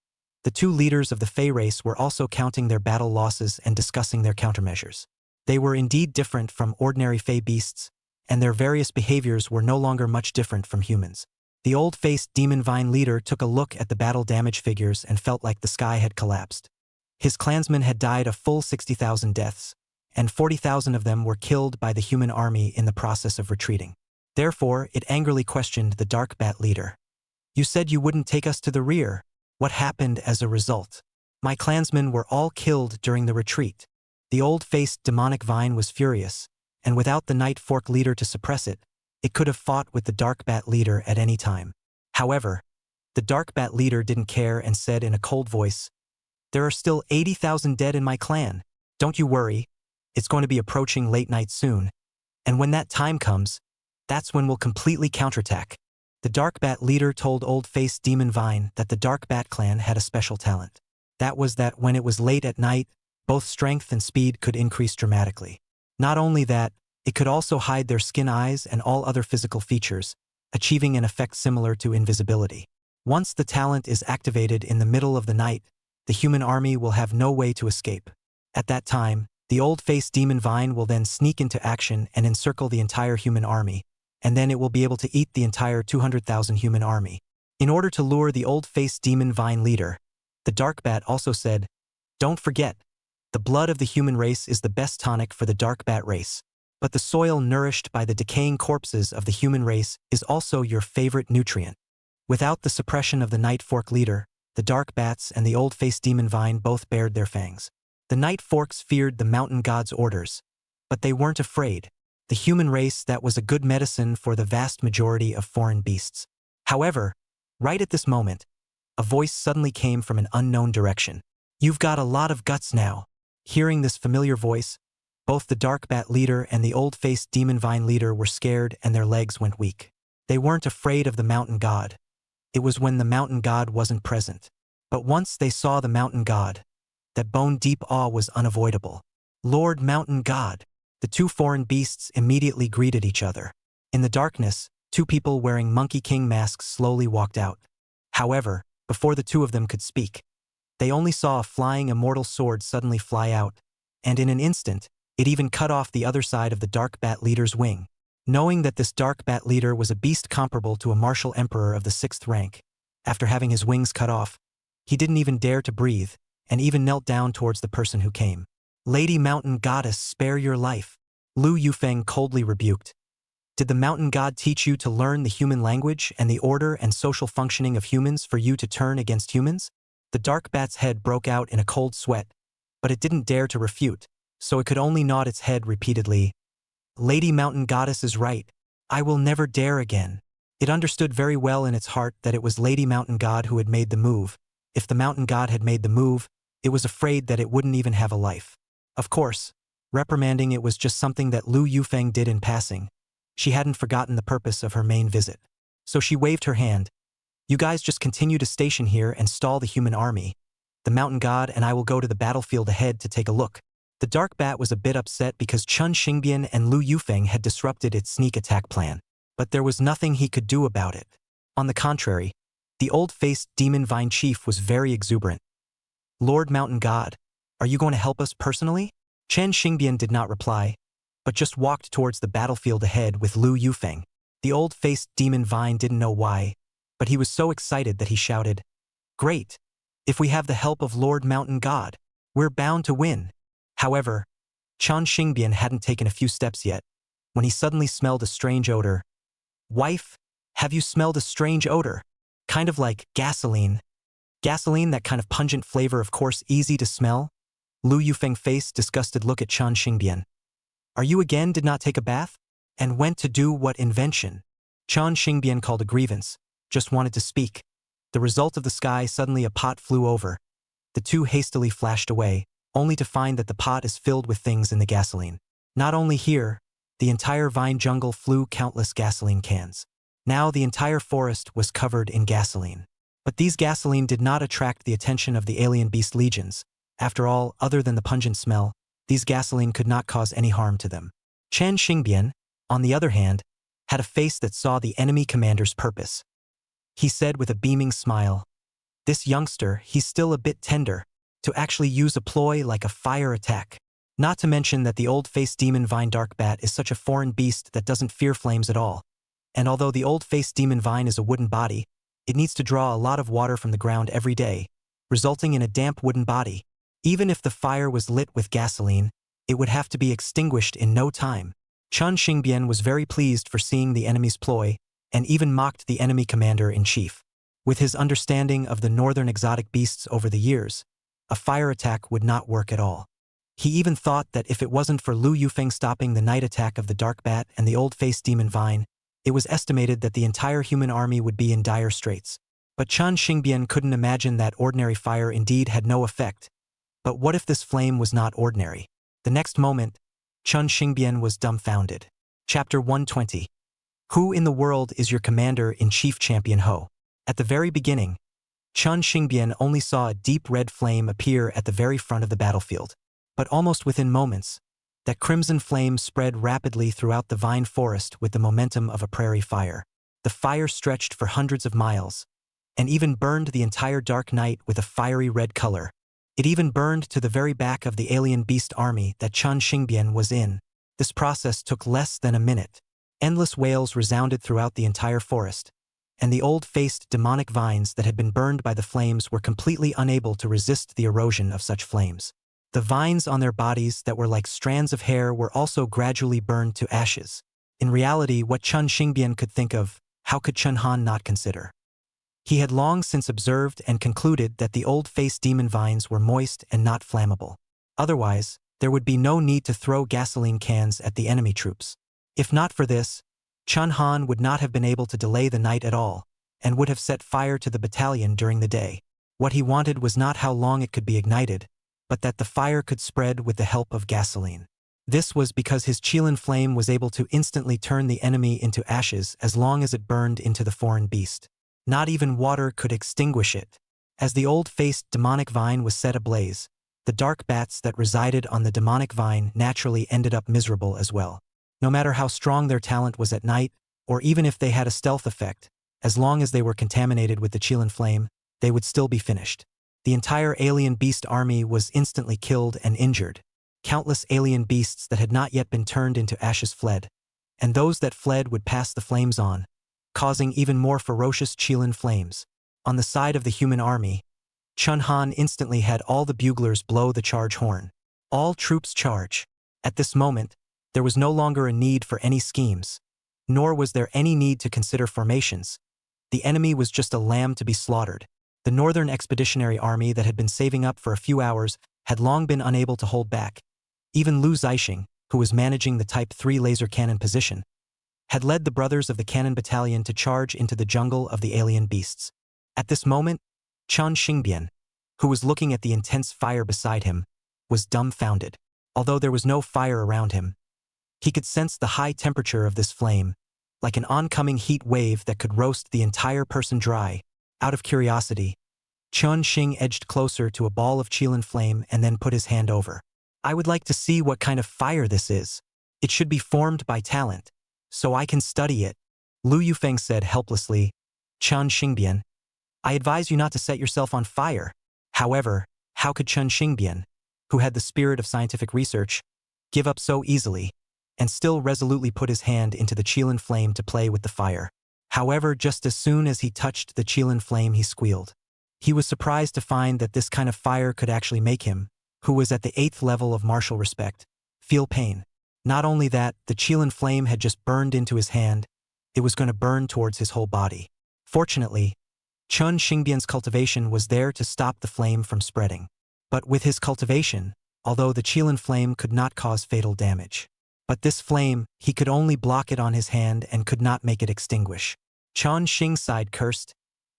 the two leaders of the Fey race were also counting their battle losses and discussing their countermeasures. They were indeed different from ordinary Fey beasts, and their various behaviors were no longer much different from humans. The old-faced demon vine leader took a look at the battle damage figures and felt like the sky had collapsed. His clansmen had died a full 60,000 deaths, and 40,000 of them were killed by the human army in the process of retreating. Therefore, it angrily questioned the Dark Bat leader. "You said you wouldn't take us to the rear. What happened as a result?" "My clansmen were all killed during the retreat." The old-faced demonic vine was furious, and without the Night Fork leader to suppress it, it could have fought with the Dark Bat leader at any time. However, the Dark Bat leader didn't care and said in a cold voice, "There are still 80,000 dead in my clan. Don't you worry. It's going to be approaching late night soon. And when that time comes, that's when we'll completely counterattack." The Dark Bat leader told Old-Faced Demon Vine that the Dark Bat clan had a special talent. That was that when it was late at night, both strength and speed could increase dramatically. Not only that, it could also hide their skin eyes and all other physical features, achieving an effect similar to invisibility. Once the talent is activated in the middle of the night, the human army will have no way to escape. At that time, the old-faced demon vine will then sneak into action and encircle the entire human army, and then it will be able to eat the entire 200,000 human army. In order to lure the old-faced demon vine leader, the Dark Bat also said, "Don't forget, the blood of the human race is the best tonic for the Dark Bat race, but the soil nourished by the decaying corpses of the human race is also your favorite nutrient." Without the suppression of the Night Fork leader, the Dark Bats and the old-faced demon vine both bared their fangs. The night forks feared the mountain god's orders, but they weren't afraid. The human race that was a good medicine for the vast majority of foreign beasts. However, right at this moment, a voice suddenly came from an unknown direction. You've got a lot of guts now. Hearing this familiar voice, both the dark bat leader and the old-faced demon vine leader were scared and their legs went weak. They weren't afraid of the mountain god. It was when the mountain god wasn't present. But once they saw the mountain god, that bone-deep awe was unavoidable. Lord Mountain God. The two foreign beasts immediately greeted each other. In the darkness, two people wearing Monkey King masks slowly walked out. However, before the two of them could speak, they only saw a flying immortal sword suddenly fly out, and in an instant, it even cut off the other side of the dark bat leader's wing. Knowing that this dark bat leader was a beast comparable to a marshal emperor of the 6th rank, after having his wings cut off, he didn't even dare to breathe, and even knelt down towards the person who came. Lady Mountain Goddess, spare your life. Lu Yufeng coldly rebuked. Did the mountain god teach you to learn the human language and the order and social functioning of humans for you to turn against humans? The dark bat's head broke out in a cold sweat, but it didn't dare to refute, so it could only nod its head repeatedly. Lady Mountain Goddess is right. I will never dare again. It understood very well in its heart that it was Lady Mountain God who had made the move. If the mountain god had made the move, it was afraid that it wouldn't even have a life. Of course, reprimanding it was just something that Lu Yufeng did in passing. She hadn't forgotten the purpose of her main visit. So she waved her hand. You guys just continue to station here and stall the human army. The mountain god and I will go to the battlefield ahead to take a look. The dark bat was a bit upset because Chun Xingbian and Lu Yufeng had disrupted its sneak attack plan. But there was nothing he could do about it. On the contrary, the old-faced demon vine chief was very exuberant. Lord Mountain God, are you going to help us personally? Chen Xingbian did not reply, but just walked towards the battlefield ahead with Lu Yufeng. The old-faced demon vine didn't know why, but he was so excited that he shouted, Great! If we have the help of Lord Mountain God, we're bound to win. However, Chen Xingbian hadn't taken a few steps yet, when he suddenly smelled a strange odor. Wife, have you smelled a strange odor? Kind of like gasoline. Gasoline, that kind of pungent flavor, of course, easy to smell? Lu Yufeng faced disgusted look at Chen Xingbian. Are you again did not take a bath? And went to do what invention? Chen Xingbian called a grievance, just wanted to speak. The result of the sky, suddenly a pot flew over. The two hastily flashed away, only to find that the pot is filled with things in the gasoline. Not only here, the entire vine jungle flew countless gasoline cans. Now the entire forest was covered in gasoline. But these gasoline did not attract the attention of the alien beast legions. After all, other than the pungent smell, these gasoline could not cause any harm to them. Chen Xingbian, on the other hand, had a face that saw the enemy commander's purpose. He said with a beaming smile, This youngster, he's still a bit tender, to actually use a ploy like a fire attack. Not to mention that the old-faced demon vine dark bat is such a foreign beast that doesn't fear flames at all. And although the old-faced demon vine is a wooden body, it needs to draw a lot of water from the ground every day, resulting in a damp wooden body. Even if the fire was lit with gasoline, it would have to be extinguished in no time. Chen Xingbian was very pleased for seeing the enemy's ploy, and even mocked the enemy commander-in-chief. With his understanding of the northern exotic beasts over the years, a fire attack would not work at all. He even thought that if it wasn't for Lu Yufeng stopping the night attack of the dark bat and the old-faced demon vine, it was estimated that the entire human army would be in dire straits. But Chen Xingbian couldn't imagine that ordinary fire indeed had no effect. But what if this flame was not ordinary? The next moment, Chen Xingbian was dumbfounded. Chapter 120. Who in the world is your commander-in-chief Champion Ho? At the very beginning, Chen Xingbian only saw a deep red flame appear at the very front of the battlefield. But almost within moments, that crimson flame spread rapidly throughout the vine forest with the momentum of a prairie fire. The fire stretched for hundreds of miles, and even burned the entire dark night with a fiery red color. It even burned to the very back of the alien beast army that Chen Xingbian was in. This process took less than a minute. Endless wails resounded throughout the entire forest, and the old-faced demonic vines that had been burned by the flames were completely unable to resist the erosion of such flames. The vines on their bodies that were like strands of hair were also gradually burned to ashes. In reality, what Chen Xingbian could think of, how could Chen Han not consider? He had long since observed and concluded that the old-faced demon vines were moist and not flammable. Otherwise, there would be no need to throw gasoline cans at the enemy troops. If not for this, Chun Han would not have been able to delay the night at all, and would have set fire to the battalion during the day. What he wanted was not how long it could be ignited, but that the fire could spread with the help of gasoline. This was because his Chillin flame was able to instantly turn the enemy into ashes as long as it burned into the foreign beast. Not even water could extinguish it. As the old-faced demonic vine was set ablaze, the dark bats that resided on the demonic vine naturally ended up miserable as well. No matter how strong their talent was at night, or even if they had a stealth effect, as long as they were contaminated with the Chillin flame, they would still be finished. The entire alien beast army was instantly killed and injured. Countless alien beasts that had not yet been turned into ashes fled, and those that fled would pass the flames on, causing even more ferocious Chillin flames. On the side of the human army, Chun Han instantly had all the buglers blow the charge horn. All troops charge. At this moment, there was no longer a need for any schemes, nor was there any need to consider formations. The enemy was just a lamb to be slaughtered. The Northern Expeditionary Army that had been saving up for a few hours had long been unable to hold back. Even Lu Zixing, who was managing the Type 3 laser cannon position, had led the brothers of the cannon battalion to charge into the jungle of the alien beasts. At this moment, Chun Xingbian, who was looking at the intense fire beside him, was dumbfounded. Although there was no fire around him, he could sense the high temperature of this flame, like an oncoming heat wave that could roast the entire person dry. Out of curiosity, Chun Xing edged closer to a ball of Chillin flame and then put his hand over. I would like to see what kind of fire this is. It should be formed by talent, so I can study it. Lu Yufeng said helplessly. Chun Xingbian, I advise you not to set yourself on fire. However, how could Chun Xingbian, who had the spirit of scientific research, give up so easily, and still resolutely put his hand into the Chillin flame to play with the fire? However, just as soon as he touched the Chillin flame, he squealed. He was surprised to find that this kind of fire could actually make him, who was at the 8th level of martial respect, feel pain. Not only that, the Chillin flame had just burned into his hand, it was going to burn towards his whole body. Fortunately, Chun Xingbian's cultivation was there to stop the flame from spreading. But with his cultivation, although the Chillin flame could not cause fatal damage, but this flame, he could only block it on his hand and could not make it extinguish. Chun Xing sighed, cursed.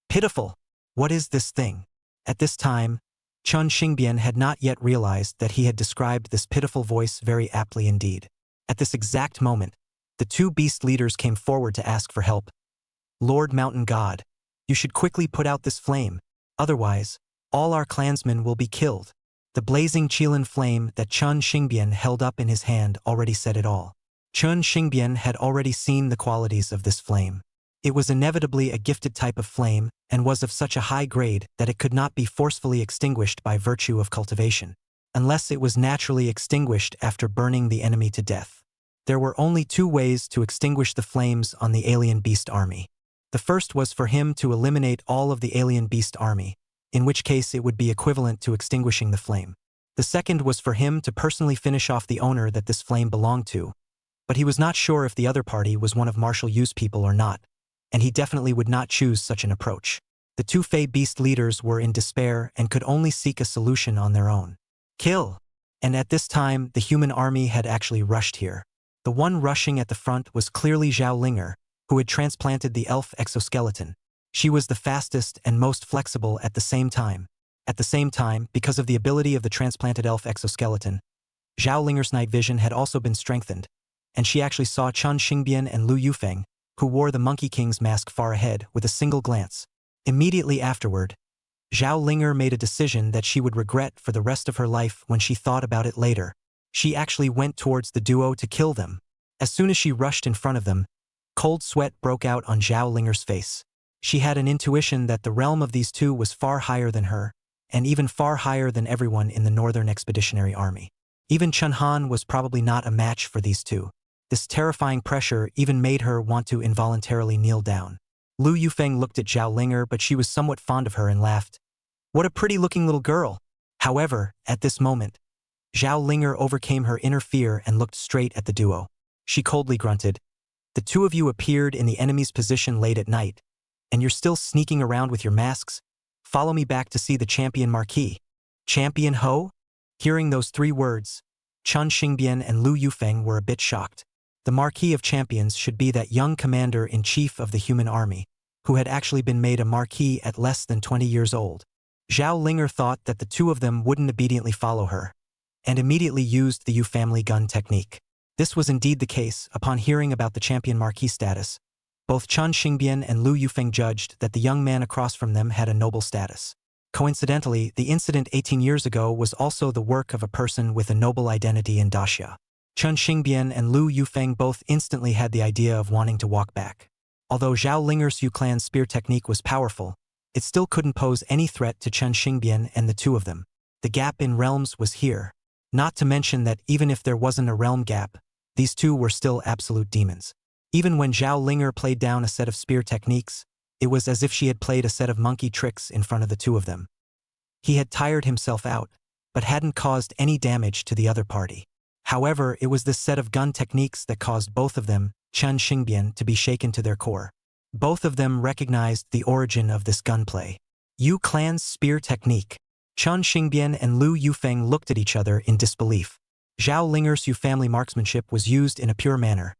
Pitiful! What is this thing? At this time, Chun Xingbian had not yet realized that he had described this pitiful voice very aptly indeed. At this exact moment, the two beast leaders came forward to ask for help. Lord Mountain God, you should quickly put out this flame, otherwise, all our clansmen will be killed. The blazing Chillin flame that Chun Xingbian held up in his hand already said it all. Chun Xingbian had already seen the qualities of this flame. It was inevitably a gifted type of flame and was of such a high grade that it could not be forcefully extinguished by virtue of cultivation, unless it was naturally extinguished after burning the enemy to death. There were only two ways to extinguish the flames on the alien beast army. The first was for him to eliminate all of the alien beast army, in which case it would be equivalent to extinguishing the flame. The second was for him to personally finish off the owner that this flame belonged to, but he was not sure if the other party was one of Marshal Yu's people or not, and he definitely would not choose such an approach. The two Fey beast leaders were in despair and could only seek a solution on their own. Kill! And at this time, the human army had actually rushed here. The one rushing at the front was clearly Zhao Linger, who had transplanted the elf exoskeleton. She was the fastest and most flexible at the same time. At the same time, because of the ability of the transplanted elf exoskeleton, Zhao Linger's night vision had also been strengthened, and she actually saw Chun Xingbian and Lu Yufeng, who wore the Monkey King's mask far ahead, with a single glance. Immediately afterward, Zhao Linger made a decision that she would regret for the rest of her life when she thought about it later. She actually went towards the duo to kill them. As soon as she rushed in front of them, cold sweat broke out on Zhao Linger's face. She had an intuition that the realm of these two was far higher than her, and even far higher than everyone in the Northern Expeditionary Army. Even Chun Han was probably not a match for these two. This terrifying pressure even made her want to involuntarily kneel down. Lu Yufeng looked at Zhao Linger, but she was somewhat fond of her and laughed. What a pretty-looking little girl! However, at this moment, Zhao Linger overcame her inner fear and looked straight at the duo. She coldly grunted. The two of you appeared in the enemy's position late at night, and you're still sneaking around with your masks? Follow me back to see the champion Marquee. Champion Ho? Hearing those three words, Chen Xingbian and Lu Yufeng were a bit shocked. The Marquee of Champions should be that young commander-in-chief of the human army, who had actually been made a Marquee at less than 20 years old. Zhao Linger thought that the two of them wouldn't obediently follow her, and immediately used the Yu family gun technique. This was indeed the case. Upon hearing about the champion Marquee status, both Chen Xingbian and Lu Yufeng judged that the young man across from them had a noble status. Coincidentally, the incident 18 years ago was also the work of a person with a noble identity in Daxia. Chen Xingbian and Lu Yufeng both instantly had the idea of wanting to walk back. Although Zhao Linger's Yu clan spear technique was powerful, it still couldn't pose any threat to Chen Xingbian and the two of them. The gap in realms was here. Not to mention that even if there wasn't a realm gap, these two were still absolute demons. Even when Zhao Linger played down a set of spear techniques, it was as if she had played a set of monkey tricks in front of the two of them. He had tired himself out, but hadn't caused any damage to the other party. However, it was this set of gun techniques that caused both of them, Chen Xingbian, to be shaken to their core. Both of them recognized the origin of this gunplay. Yu clan's spear technique. Chen Xingbian and Lu Yufeng looked at each other in disbelief. Zhao Linger's Yu family marksmanship was used in a pure manner.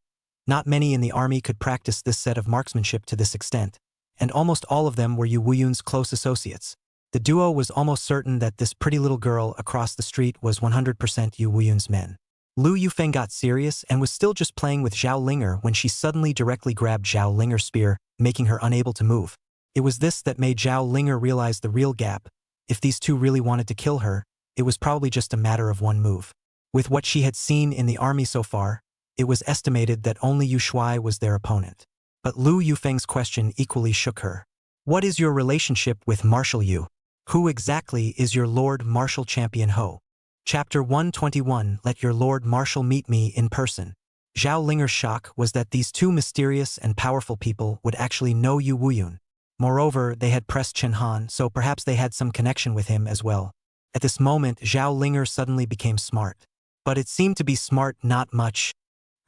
Not many in the army could practice this set of marksmanship to this extent, and almost all of them were Yu Wuyun's close associates. The duo was almost certain that this pretty little girl across the street was 100% Yu Wuyun's men. Lu Yufeng got serious and was still just playing with Zhao Linger when she suddenly directly grabbed Zhao Linger's spear, making her unable to move. It was this that made Zhao Linger realize the real gap. If these two really wanted to kill her, it was probably just a matter of one move. With what she had seen in the army so far, it was estimated that only Yu Shuai was their opponent. But Lu Yufeng's question equally shook her. What is your relationship with Marshal Yu? Who exactly is your Lord Marshal Champion Ho? Chapter 121. Let your Lord Marshal meet me in person. Zhao Linger's shock was that these two mysterious and powerful people would actually know Yu Wuyun. Moreover, they had pressed Chen Han, so perhaps they had some connection with him as well. At this moment, Zhao Linger suddenly became smart. But it seemed to be smart not much.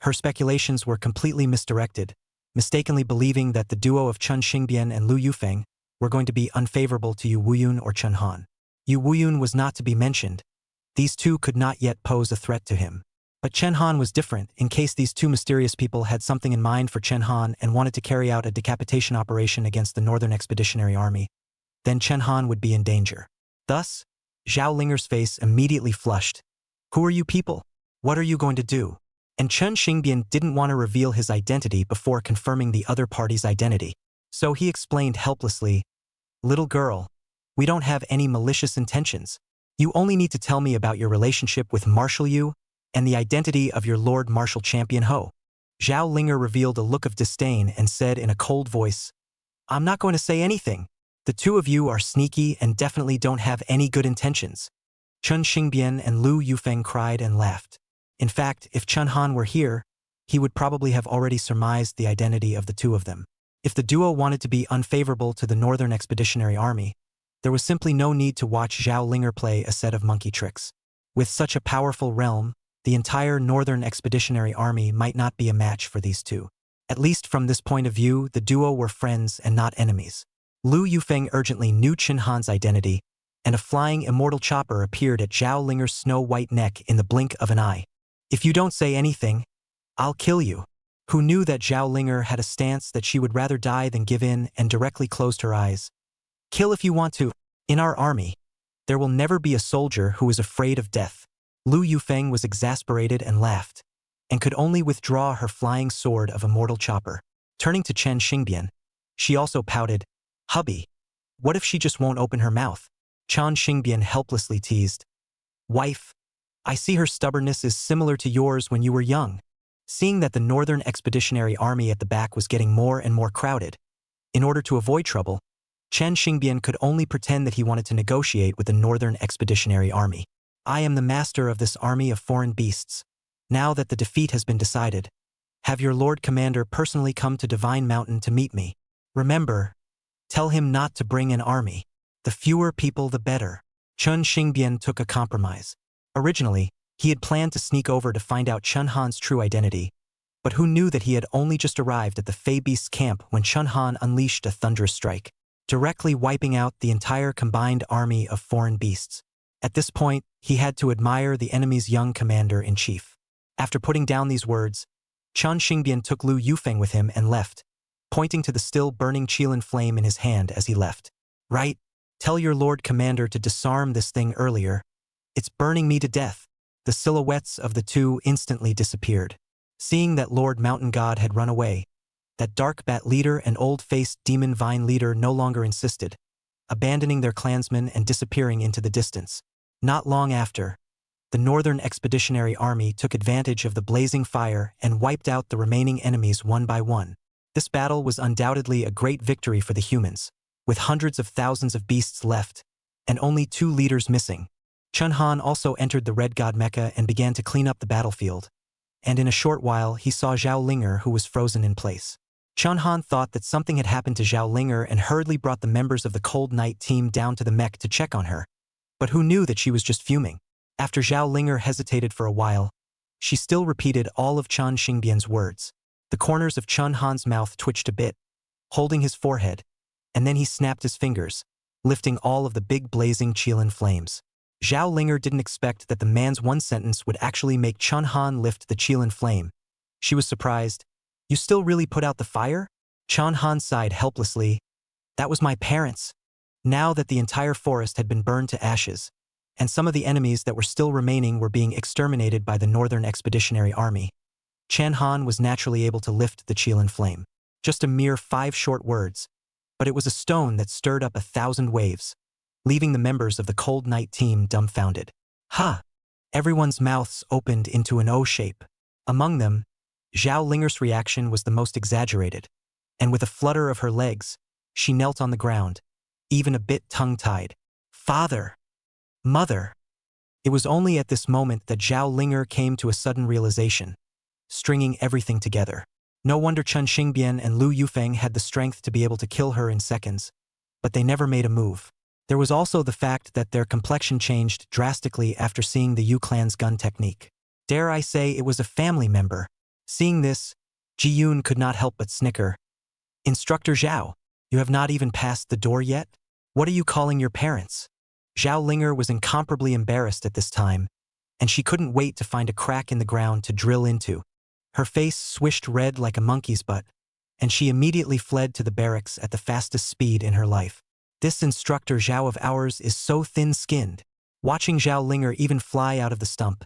Her speculations were completely misdirected, mistakenly believing that the duo of Chen Xingbian and Lu Yufeng were going to be unfavorable to Yu Wuyun or Chen Han. Yu Wuyun was not to be mentioned. These two could not yet pose a threat to him. But Chen Han was different. In case these two mysterious people had something in mind for Chen Han and wanted to carry out a decapitation operation against the Northern Expeditionary Army, then Chen Han would be in danger. Thus, Zhao Linger's face immediately flushed. Who are you people? What are you going to do? And Chen Xingbian didn't want to reveal his identity before confirming the other party's identity. So he explained helplessly, Little girl, we don't have any malicious intentions. You only need to tell me about your relationship with Marshal Yu and the identity of your Lord Marshal Champion Ho. Zhao Linger revealed a look of disdain and said in a cold voice, I'm not going to say anything. The two of you are sneaky and definitely don't have any good intentions. Chen Xingbian and Lu Yufeng cried and laughed. In fact, if Chen Han were here, he would probably have already surmised the identity of the two of them. If the duo wanted to be unfavorable to the Northern Expeditionary Army, there was simply no need to watch Zhao Linger play a set of monkey tricks. With such a powerful realm, the entire Northern Expeditionary Army might not be a match for these two. At least from this point of view, the duo were friends and not enemies. Lu Yufeng urgently knew Chen Han's identity, and a flying immortal chopper appeared at Zhao Linger's snow-white neck in the blink of an eye. If you don't say anything, I'll kill you. Who knew that Zhao Linger had a stance that she would rather die than give in and directly closed her eyes. Kill if you want to. In our army, there will never be a soldier who is afraid of death. Lu Yufeng was exasperated and laughed, and could only withdraw her flying sword of immortal chopper. Turning to Chen Xingbian, she also pouted, Hubby, what if she just won't open her mouth? Chen Xingbian helplessly teased, Wife, I see her stubbornness is similar to yours when you were young. Seeing that the Northern Expeditionary Army at the back was getting more and more crowded, in order to avoid trouble, Chen Xingbian could only pretend that he wanted to negotiate with the Northern Expeditionary Army. I am the master of this army of foreign beasts. Now that the defeat has been decided, have your Lord Commander personally come to Divine Mountain to meet me. Remember, tell him not to bring an army. The fewer people the better. Chen Xingbian took a compromise. Originally, he had planned to sneak over to find out Chen Han's true identity, but who knew that he had only just arrived at the Fey Beast's camp when Chen Han unleashed a thunderous strike, directly wiping out the entire combined army of foreign beasts. At this point, he had to admire the enemy's young commander-in-chief. After putting down these words, Chen Xingbian took Lu Yufeng with him and left, pointing to the still burning Chillin flame in his hand as he left. Right? Tell your Lord Commander to disarm this thing earlier. It's burning me to death. The silhouettes of the two instantly disappeared. Seeing that Lord Mountain God had run away, that dark bat leader and old-faced demon vine leader no longer insisted, abandoning their clansmen and disappearing into the distance. Not long after, the Northern Expeditionary Army took advantage of the blazing fire and wiped out the remaining enemies one by one. This battle was undoubtedly a great victory for the humans, with hundreds of thousands of beasts left, and only 2 leaders missing. Chun Han also entered the Red God Mecha and began to clean up the battlefield, and in a short while he saw Zhao Linger, who was frozen in place. Chun Han thought that something had happened to Zhao Linger and hurriedly brought the members of the Cold Night team down to the mech to check on her, but who knew that she was just fuming? After Zhao Linger hesitated for a while, she still repeated all of Chen Xingbian's words. The corners of Chun Han's mouth twitched a bit, holding his forehead, and then he snapped his fingers, lifting all of the big blazing Chillin flames. Zhao Linger didn't expect that the man's one sentence would actually make Chun Han lift the Chillin flame. She was surprised. You still really put out the fire? Chun Han sighed helplessly. That was my parents. Now that the entire forest had been burned to ashes, and some of the enemies that were still remaining were being exterminated by the Northern Expeditionary Army, Chen Han was naturally able to lift the Chillin flame. Just a mere 5 short words, but it was a stone that stirred up 1,000 waves, leaving the members of the Cold Night team dumbfounded. Ha! Everyone's mouths opened into an O shape. Among them, Zhao Linger's reaction was the most exaggerated, and with a flutter of her legs, she knelt on the ground, even a bit tongue-tied. Father! Mother! It was only at this moment that Zhao Linger came to a sudden realization, stringing everything together. No wonder Chen Xingbian and Lu Yufeng had the strength to be able to kill her in seconds, but they never made a move. There was also the fact that their complexion changed drastically after seeing the Yu clan's gun technique. Dare I say it was a family member. Seeing this, Ji Yun could not help but snicker. Instructor Zhao, you have not even passed the door yet? What are you calling your parents? Zhao Linger was incomparably embarrassed at this time, and she couldn't wait to find a crack in the ground to drill into. Her face swished red like a monkey's butt, and she immediately fled to the barracks at the fastest speed in her life. This instructor Zhao of ours is so thin-skinned. Watching Zhao Linger even fly out of the stump,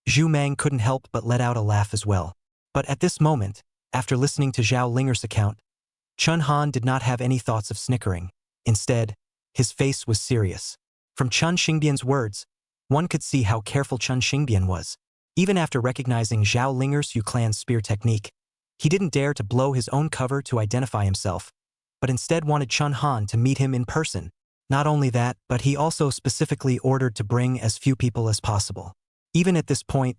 Zhu Mang couldn't help but let out a laugh as well. But at this moment, after listening to Zhao Linger's account, Chun Han did not have any thoughts of snickering. Instead, his face was serious. From Chen Xingbian's words, one could see how careful Chen Xingbian was. Even after recognizing Zhao Linger's Yu clan's spear technique, he didn't dare to blow his own cover to identify himself, but instead wanted Chun Han to meet him in person. Not only that, but he also specifically ordered to bring as few people as possible. Even at this point,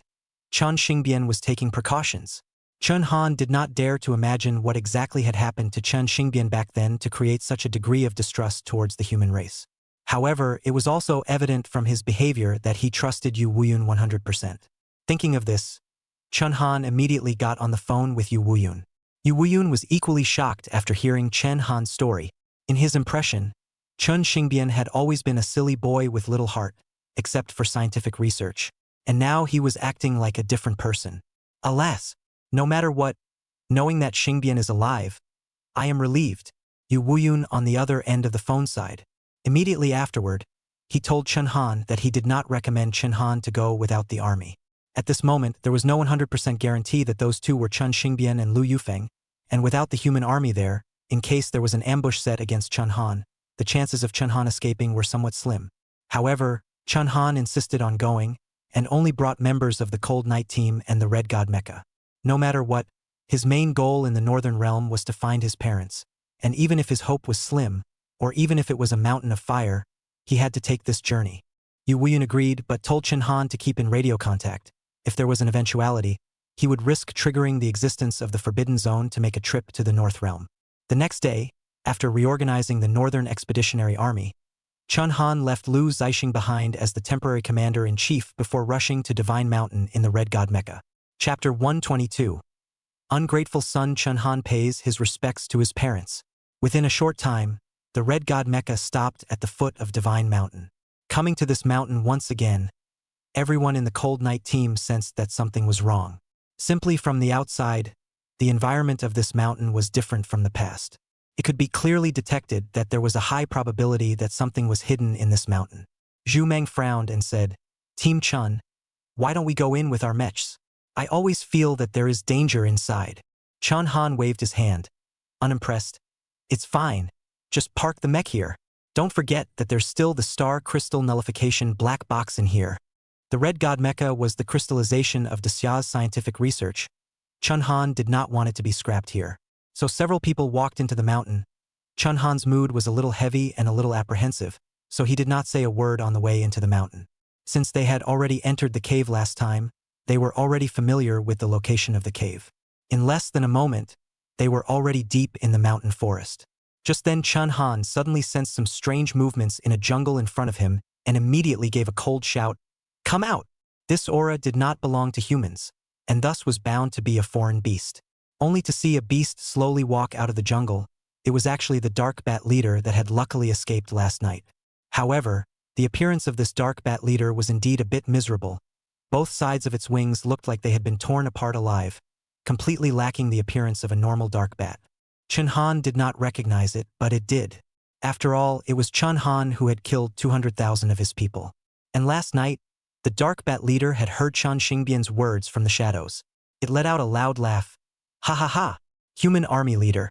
Chen Xingbian was taking precautions. Chun Han did not dare to imagine what exactly had happened to Chen Xingbian back then to create such a degree of distrust towards the human race. However, it was also evident from his behavior that he trusted Yu Wuyun 100%. Thinking of this, Chun Han immediately got on the phone with Yu Wuyun. Yu Wuyun was equally shocked after hearing Chen Han's story. In his impression, Chen Xingbian had always been a silly boy with little heart, except for scientific research, and now he was acting like a different person. Alas, no matter what, knowing that Xingbian is alive, I am relieved. Yu Wuyun on the other end of the phone side. Immediately afterward, he told Chen Han that he did not recommend Chen Han to go without the army. At this moment, there was no 100% guarantee that those two were Chen Xingbian and Lu Yufeng, and without the human army there, in case there was an ambush set against Chen Han, the chances of Chen Han escaping were somewhat slim. However, Chen Han insisted on going, and only brought members of the Cold Night team and the Red God Mecha. No matter what, his main goal in the Northern Realm was to find his parents, and even if his hope was slim, or even if it was a mountain of fire, he had to take this journey. Yu Wuyun agreed but told Chen Han to keep in radio contact. If there was an eventuality, he would risk triggering the existence of the Forbidden Zone to make a trip to the North Realm. The next day, after reorganizing the Northern Expeditionary Army, Chen Han left Lu Zixing behind as the temporary commander-in-chief before rushing to Divine Mountain in the Red God Mecha. Chapter 122. Ungrateful son Chen Han pays his respects to his parents. Within a short time, the Red God Mecha stopped at the foot of Divine Mountain. Coming to this mountain once again, everyone in the Cold Night team sensed that something was wrong. Simply from the outside, the environment of this mountain was different from the past. It could be clearly detected that there was a high probability that something was hidden in this mountain. Zhu Meng frowned and said, Team Chun, why don't we go in with our mechs? I always feel that there is danger inside. Chun Han waved his hand, unimpressed. It's fine. Just park the mech here. Don't forget that there's still the star crystal nullification black box in here. The red god mecha was the crystallization of Daxia's scientific research. Chun Han did not want it to be scrapped here. So several people walked into the mountain. Chun Han's mood was a little heavy and a little apprehensive, so he did not say a word on the way into the mountain. Since they had already entered the cave last time, they were already familiar with the location of the cave. In less than a moment, they were already deep in the mountain forest. Just then Chun Han suddenly sensed some strange movements in a jungle in front of him and immediately gave a cold shout, Come out! This aura did not belong to humans, and thus was bound to be a foreign beast. Only to see a beast slowly walk out of the jungle, it was actually the dark bat leader that had luckily escaped last night. However, the appearance of this dark bat leader was indeed a bit miserable. Both sides of its wings looked like they had been torn apart alive, completely lacking the appearance of a normal dark bat. Chun Han did not recognize it, but it did. After all, it was Chun Han who had killed 200,000 of his people. And last night, the dark bat leader had heard Chan Xingbian's words from the shadows. It let out a loud laugh. Ha ha ha! Human army leader.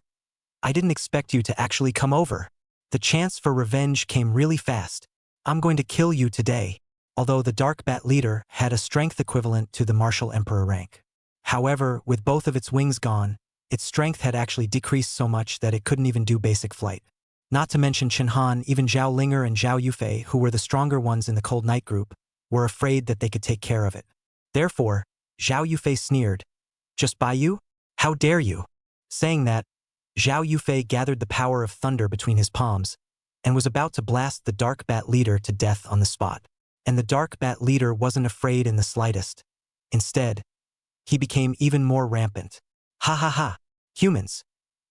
I didn't expect you to actually come over. The chance for revenge came really fast. I'm going to kill you today. Although the dark bat leader had a strength equivalent to the marshal emperor rank. However, with both of its wings gone, its strength had actually decreased so much that it couldn't even do basic flight. Not to mention Chen Han, even Zhao Linger and Zhao Yufei, who were the stronger ones in the Cold Night group, were afraid that they could take care of it. Therefore, Zhao Yufei sneered, Just by you? How dare you? Saying that, Zhao Yufei gathered the power of thunder between his palms and was about to blast the dark bat leader to death on the spot. And the dark bat leader wasn't afraid in the slightest. Instead, he became even more rampant. Ha ha ha! Humans!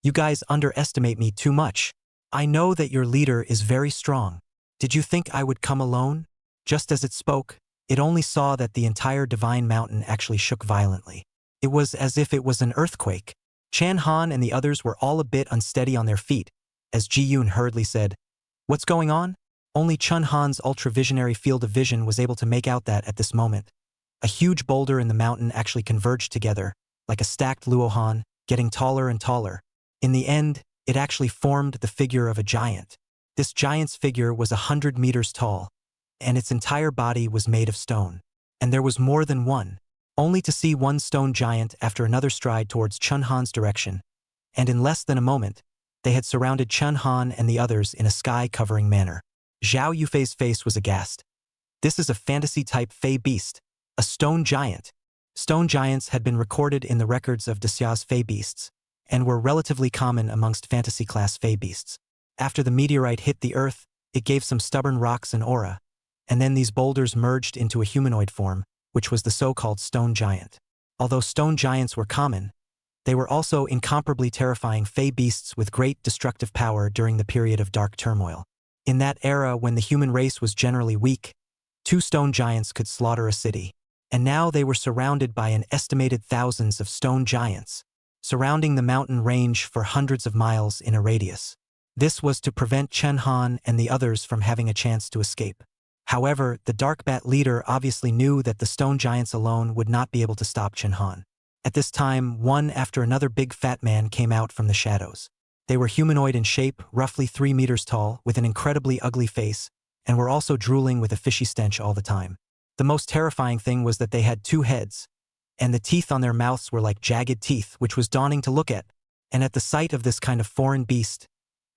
You guys underestimate me too much. I know that your leader is very strong. Did you think I would come alone? Just as it spoke, it only saw that the entire divine mountain actually shook violently. It was as if it was an earthquake. Chan Han and the others were all a bit unsteady on their feet, as Ji Yun hurriedly said, What's going on? Only Chun Han's ultra-visionary field of vision was able to make out that at this moment, a huge boulder in the mountain actually converged together, like a stacked Luohan, getting taller and taller. In the end, it actually formed the figure of a giant. This giant's figure was 100 meters tall, and its entire body was made of stone. And there was more than one. Only to see one stone giant after another stride towards Chun Han's direction, and in less than a moment, they had surrounded Chun Han and the others in a sky-covering manner. Zhao Yufei's face was aghast. This is a fantasy-type fey beast, a stone giant. Stone giants had been recorded in the records of Daxia's fey beasts, and were relatively common amongst fantasy-class fey beasts. After the meteorite hit the earth, it gave some stubborn rocks an aura, and then these boulders merged into a humanoid form, which was the so-called stone giant. Although stone giants were common, they were also incomparably terrifying fey beasts with great destructive power during the period of dark turmoil. In that era when the human race was generally weak, 2 stone giants could slaughter a city. And now they were surrounded by an estimated thousands of stone giants, surrounding the mountain range for hundreds of miles in a radius. This was to prevent Chen Han and the others from having a chance to escape. However, the dark bat leader obviously knew that the stone giants alone would not be able to stop Chen Han. At this time, one after another big fat man came out from the shadows. They were humanoid in shape, roughly 3 meters tall, with an incredibly ugly face, and were also drooling with a fishy stench all the time. The most terrifying thing was that they had 2 heads, and the teeth on their mouths were like jagged teeth, which was daunting to look at. And at the sight of this kind of foreign beast,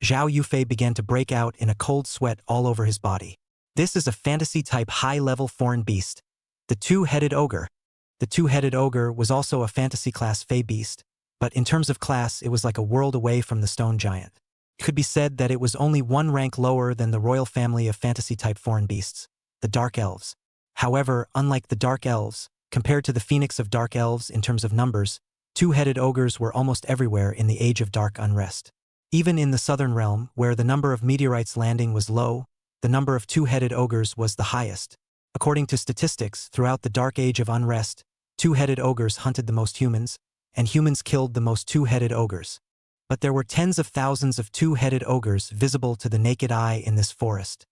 Zhao Yufei began to break out in a cold sweat all over his body. This is a fantasy-type high-level foreign beast, the 2-headed ogre. The 2-headed ogre was also a fantasy-class fey beast, but in terms of class, it was like a world away from the stone giant. It could be said that it was only 1 rank lower than the royal family of fantasy-type foreign beasts, the Dark Elves. However, unlike the Dark Elves, compared to the Phoenix of Dark Elves in terms of numbers, 2-headed ogres were almost everywhere in the Age of Dark Unrest. Even in the Southern Realm, where the number of meteorites landing was low, the number of two-headed ogres was the highest. According to statistics, throughout the dark age of unrest, two-headed ogres hunted the most humans, and humans killed the most two-headed ogres. But there were tens of thousands of two-headed ogres visible to the naked eye in this forest.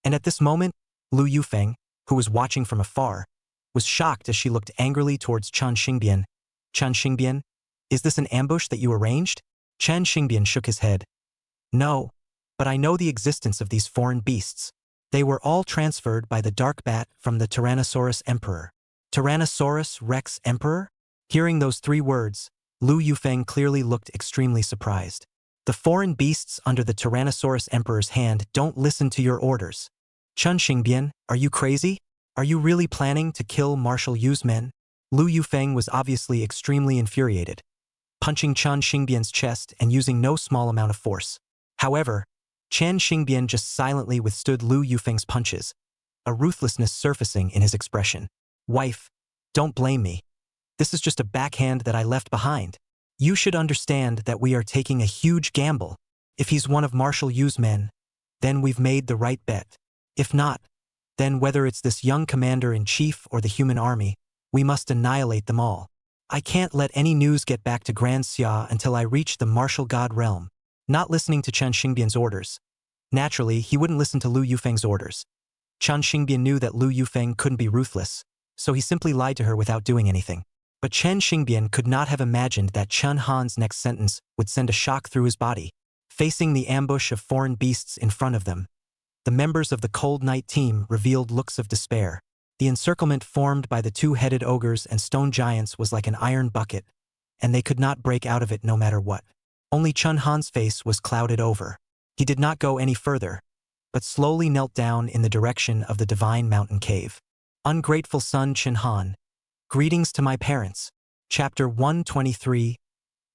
And at this moment, Lu Yufeng, who was watching from afar, was shocked as she looked angrily towards Chen Xingbian. Chen Xingbian, is this an ambush that you arranged? Chen Xingbian shook his head. No, but I know the existence of these foreign beasts. They were all transferred by the dark bat from the Tyrannosaurus Emperor. Tyrannosaurus Rex Emperor? Hearing those three words, Lu Yufeng clearly looked extremely surprised. The foreign beasts under the Tyrannosaurus Emperor's hand don't listen to your orders. Chen Xingbian, are you crazy? Are you really planning to kill Marshal Yu's men? Lu Yufeng was obviously extremely infuriated, punching Chen Xingbian's chest and using no small amount of force. However, Chen Xingbian just silently withstood Lu Yufeng's punches, a ruthlessness surfacing in his expression. Wife, don't blame me. This is just a backhand that I left behind. You should understand that we are taking a huge gamble. If he's one of Marshal Yu's men, then we've made the right bet. If not, then whether it's this young commander-in-chief or the human army, we must annihilate them all. I can't let any news get back to Grand Xia until I reach the martial god realm. Not listening to Chen Xingbian's orders. Naturally, he wouldn't listen to Lu Yufeng's orders. Chen Xingbian knew that Lu Yufeng couldn't be ruthless, so he simply lied to her without doing anything. But Chen Xingbian could not have imagined that Chen Han's next sentence would send a shock through his body. Facing the ambush of foreign beasts in front of them, the members of the Cold Night team revealed looks of despair. The encirclement formed by the two-headed ogres and stone giants was like an iron bucket, and they could not break out of it no matter what. Only Chen Han's face was clouded over. He did not go any further, but slowly knelt down in the direction of the divine mountain cave. Ungrateful son Chen Han, greetings to my parents. Chapter 123,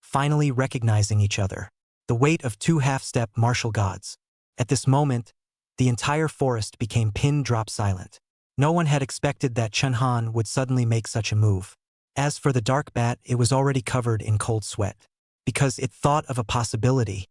Finally recognizing each other. The weight of two half-step martial gods. At this moment, the entire forest became pin-drop silent. No one had expected that Chen Han would suddenly make such a move. As for the dark bat, it was already covered in cold sweat, because it thought of a possibility.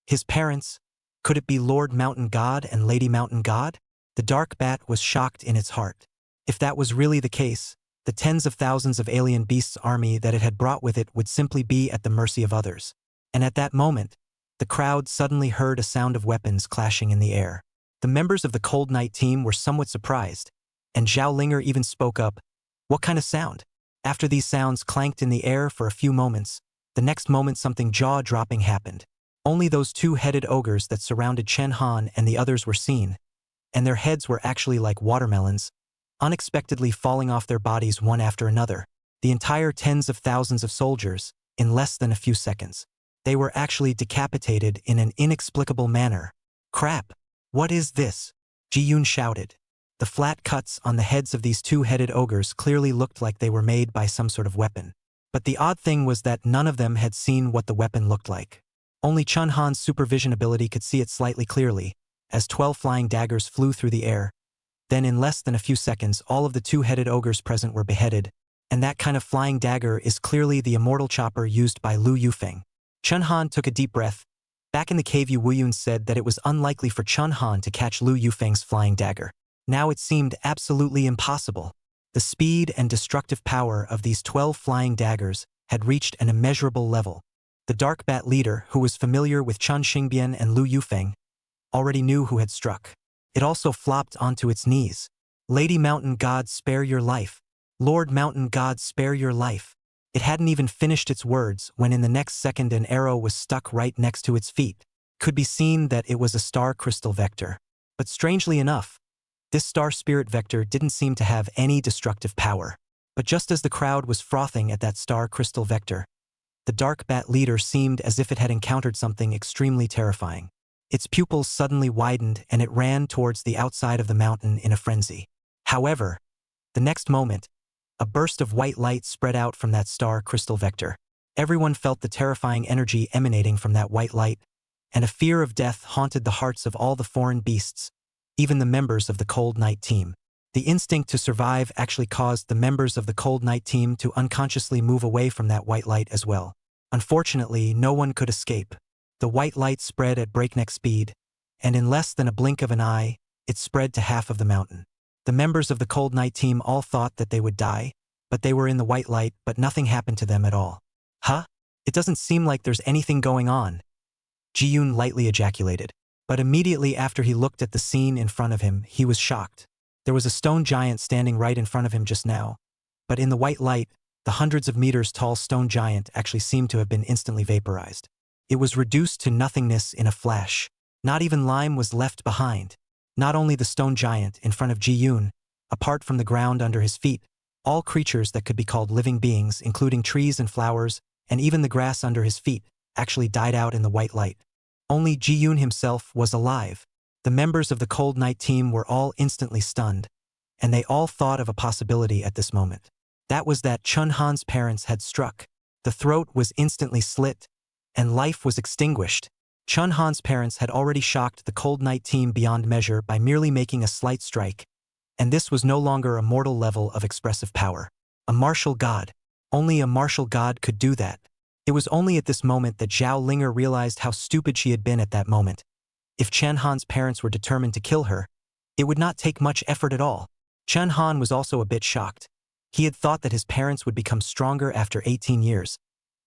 His parents, could it be Lord Mountain God and Lady Mountain God? The dark bat was shocked in its heart. If that was really the case, the tens of thousands of alien beasts' army that it had brought with it would simply be at the mercy of others. And at that moment, the crowd suddenly heard a sound of weapons clashing in the air. The members of the Cold Night team were somewhat surprised, and Zhao Linger even spoke up. What kind of sound? After these sounds clanked in the air for a few moments, the next moment something jaw-dropping happened. Only those two-headed ogres that surrounded Chen Han and the others were seen, and their heads were actually like watermelons, unexpectedly falling off their bodies one after another. The entire tens of thousands of soldiers, in less than a few seconds. They were actually decapitated in an inexplicable manner. Crap! What is this? Ji Yun shouted. The flat cuts on the heads of these two-headed ogres clearly looked like they were made by some sort of weapon. But the odd thing was that none of them had seen what the weapon looked like. Only Chen Han's supervision ability could see it slightly clearly, as 12 flying daggers flew through the air. Then in less than a few seconds, all of the two-headed ogres present were beheaded, and that kind of flying dagger is clearly the immortal chopper used by Lu Yufeng. Chen Han took a deep breath. Back in the cave, Yu Wuyun said that it was unlikely for Chen Han to catch Lu Yufeng's flying dagger. Now it seemed absolutely impossible. The speed and destructive power of these 12 flying daggers had reached an immeasurable level. The Dark Bat leader, who was familiar with Chen Xingbian and Lu Yufeng, already knew who had struck. It also flopped onto its knees. Lady Mountain God, spare your life. Lord Mountain God, spare your life. It hadn't even finished its words when in the next second an arrow was stuck right next to its feet. Could be seen that it was a star crystal vector. But strangely enough, this star spirit vector didn't seem to have any destructive power. But just as the crowd was frothing at that star crystal vector, the Dark Bat leader seemed as if it had encountered something extremely terrifying. Its pupils suddenly widened and it ran towards the outside of the mountain in a frenzy. However, the next moment, a burst of white light spread out from that star crystal vector. Everyone felt the terrifying energy emanating from that white light, and a fear of death haunted the hearts of all the foreign beasts, even the members of the Cold Night team. The instinct to survive actually caused the members of the Cold Night team to unconsciously move away from that white light as well. Unfortunately, no one could escape. The white light spread at breakneck speed, and in less than a blink of an eye, it spread to half of the mountain. The members of the Cold Night team all thought that they would die, but they were in the white light, but nothing happened to them at all. Huh? It doesn't seem like there's anything going on. Ji-yoon lightly ejaculated. But immediately after he looked at the scene in front of him, he was shocked. There was a stone giant standing right in front of him just now. But in the white light, the hundreds of meters tall stone giant actually seemed to have been instantly vaporized. It was reduced to nothingness in a flash. Not even lime was left behind. Not only the stone giant in front of Ji-yoon, apart from the ground under his feet, all creatures that could be called living beings, including trees and flowers, and even the grass under his feet, actually died out in the white light. Only Ji-yoon himself was alive. The members of the Cold Night team were all instantly stunned, and they all thought of a possibility at this moment. That was that Chun-han's parents had struck. The throat was instantly slit, and life was extinguished. Chun-han's parents had already shocked the Cold Night team beyond measure by merely making a slight strike, and this was no longer a mortal level of expressive power. A martial god. Only a martial god could do that. It was only at this moment that Zhao Linger realized how stupid she had been at that moment. If Chun-han's parents were determined to kill her, it would not take much effort at all. Chun-han was also a bit shocked. He had thought that his parents would become stronger after 18 years,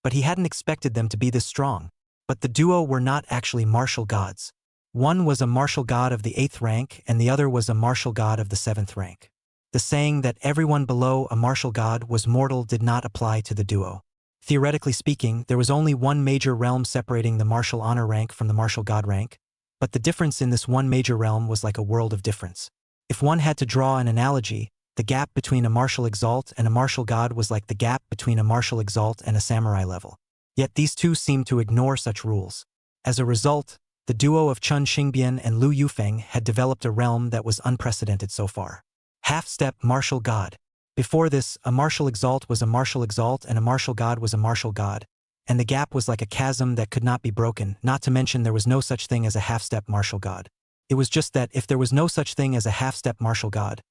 but he hadn't expected them to be this strong. But the duo were not actually martial gods. One was a martial god of the 8th rank and the other was a martial god of the 7th rank. The saying that everyone below a martial god was mortal did not apply to the duo. Theoretically speaking, there was only one major realm separating the martial honor rank from the martial god rank, but the difference in this one major realm was like a world of difference. If one had to draw an analogy, the gap between a martial exalt and a martial god was like the gap between a martial exalt and a samurai level. Yet these two seemed to ignore such rules. As a result, the duo of Chun Xingbian and Lu Yufeng had developed a realm that was unprecedented so far. Half-step martial god. Before this, a martial exalt was a martial exalt and a martial god was a martial god, and the gap was like a chasm that could not be broken, not to mention there was no such thing as a half-step martial god. It was just that if there was no such thing as a half-step martial god,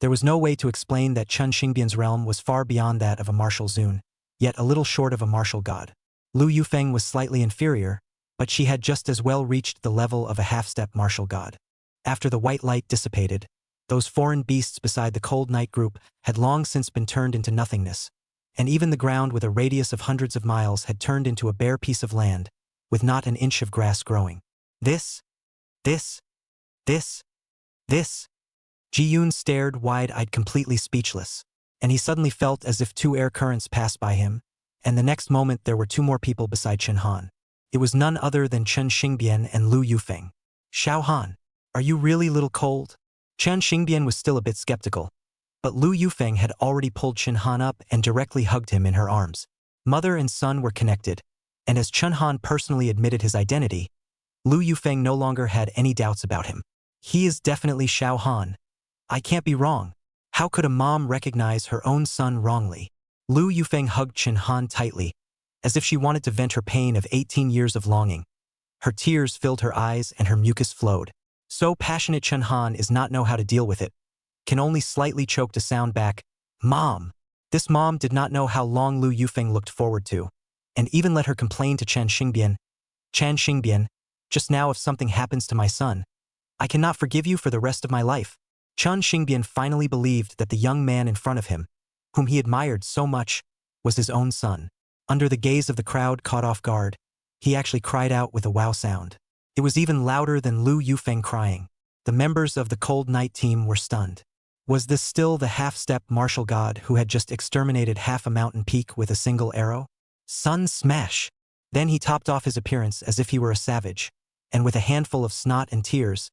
there was no way to explain that Chun Xingbian's realm was far beyond that of a martial zun, yet a little short of a martial god. Lu Yufeng was slightly inferior, but she had just as well reached the level of a half-step martial god. After the white light dissipated, those foreign beasts beside the Cold Night group had long since been turned into nothingness, and even the ground with a radius of hundreds of miles had turned into a bare piece of land, with not an inch of grass growing. This. Ji-yoon stared wide-eyed, completely speechless, and he suddenly felt as if two air currents passed by him, and the next moment there were two more people beside Chun-han. It was none other than Chun Xingbian and Lu Yufeng. "Xiao Han, are you really little cold?" Chun Xingbian was still a bit skeptical, but Lu Yufeng had already pulled Chun-han up and directly hugged him in her arms. Mother and son were connected, and as Chun-han personally admitted his identity, Lu Yufeng no longer had any doubts about him. He is definitely Xiao Han. I can't be wrong. How could a mom recognize her own son wrongly? Lu Yufeng hugged Chun-han tightly, as if she wanted to vent her pain of 18 years of longing. Her tears filled her eyes and her mucus flowed. So passionate Chun-han is not know how to deal with it, can only slightly choke to sound back, "Mom." This mom did not know how long Lu Yufeng looked forward to, and even let her complain to Chun Xingbian. "Chan Xingbian, just now if something happens to my son, I cannot forgive you for the rest of my life." Chun Xingbian finally believed that the young man in front of him, whom he admired so much, was his own son. Under the gaze of the crowd caught off guard, he actually cried out with a wow sound. It was even louder than Lu Yufeng crying. The members of the Cold Night team were stunned. Was this still the half-step martial god who had just exterminated half a mountain peak with a single arrow? Sun smash! Then he topped off his appearance as if he were a savage, and with a handful of snot and tears,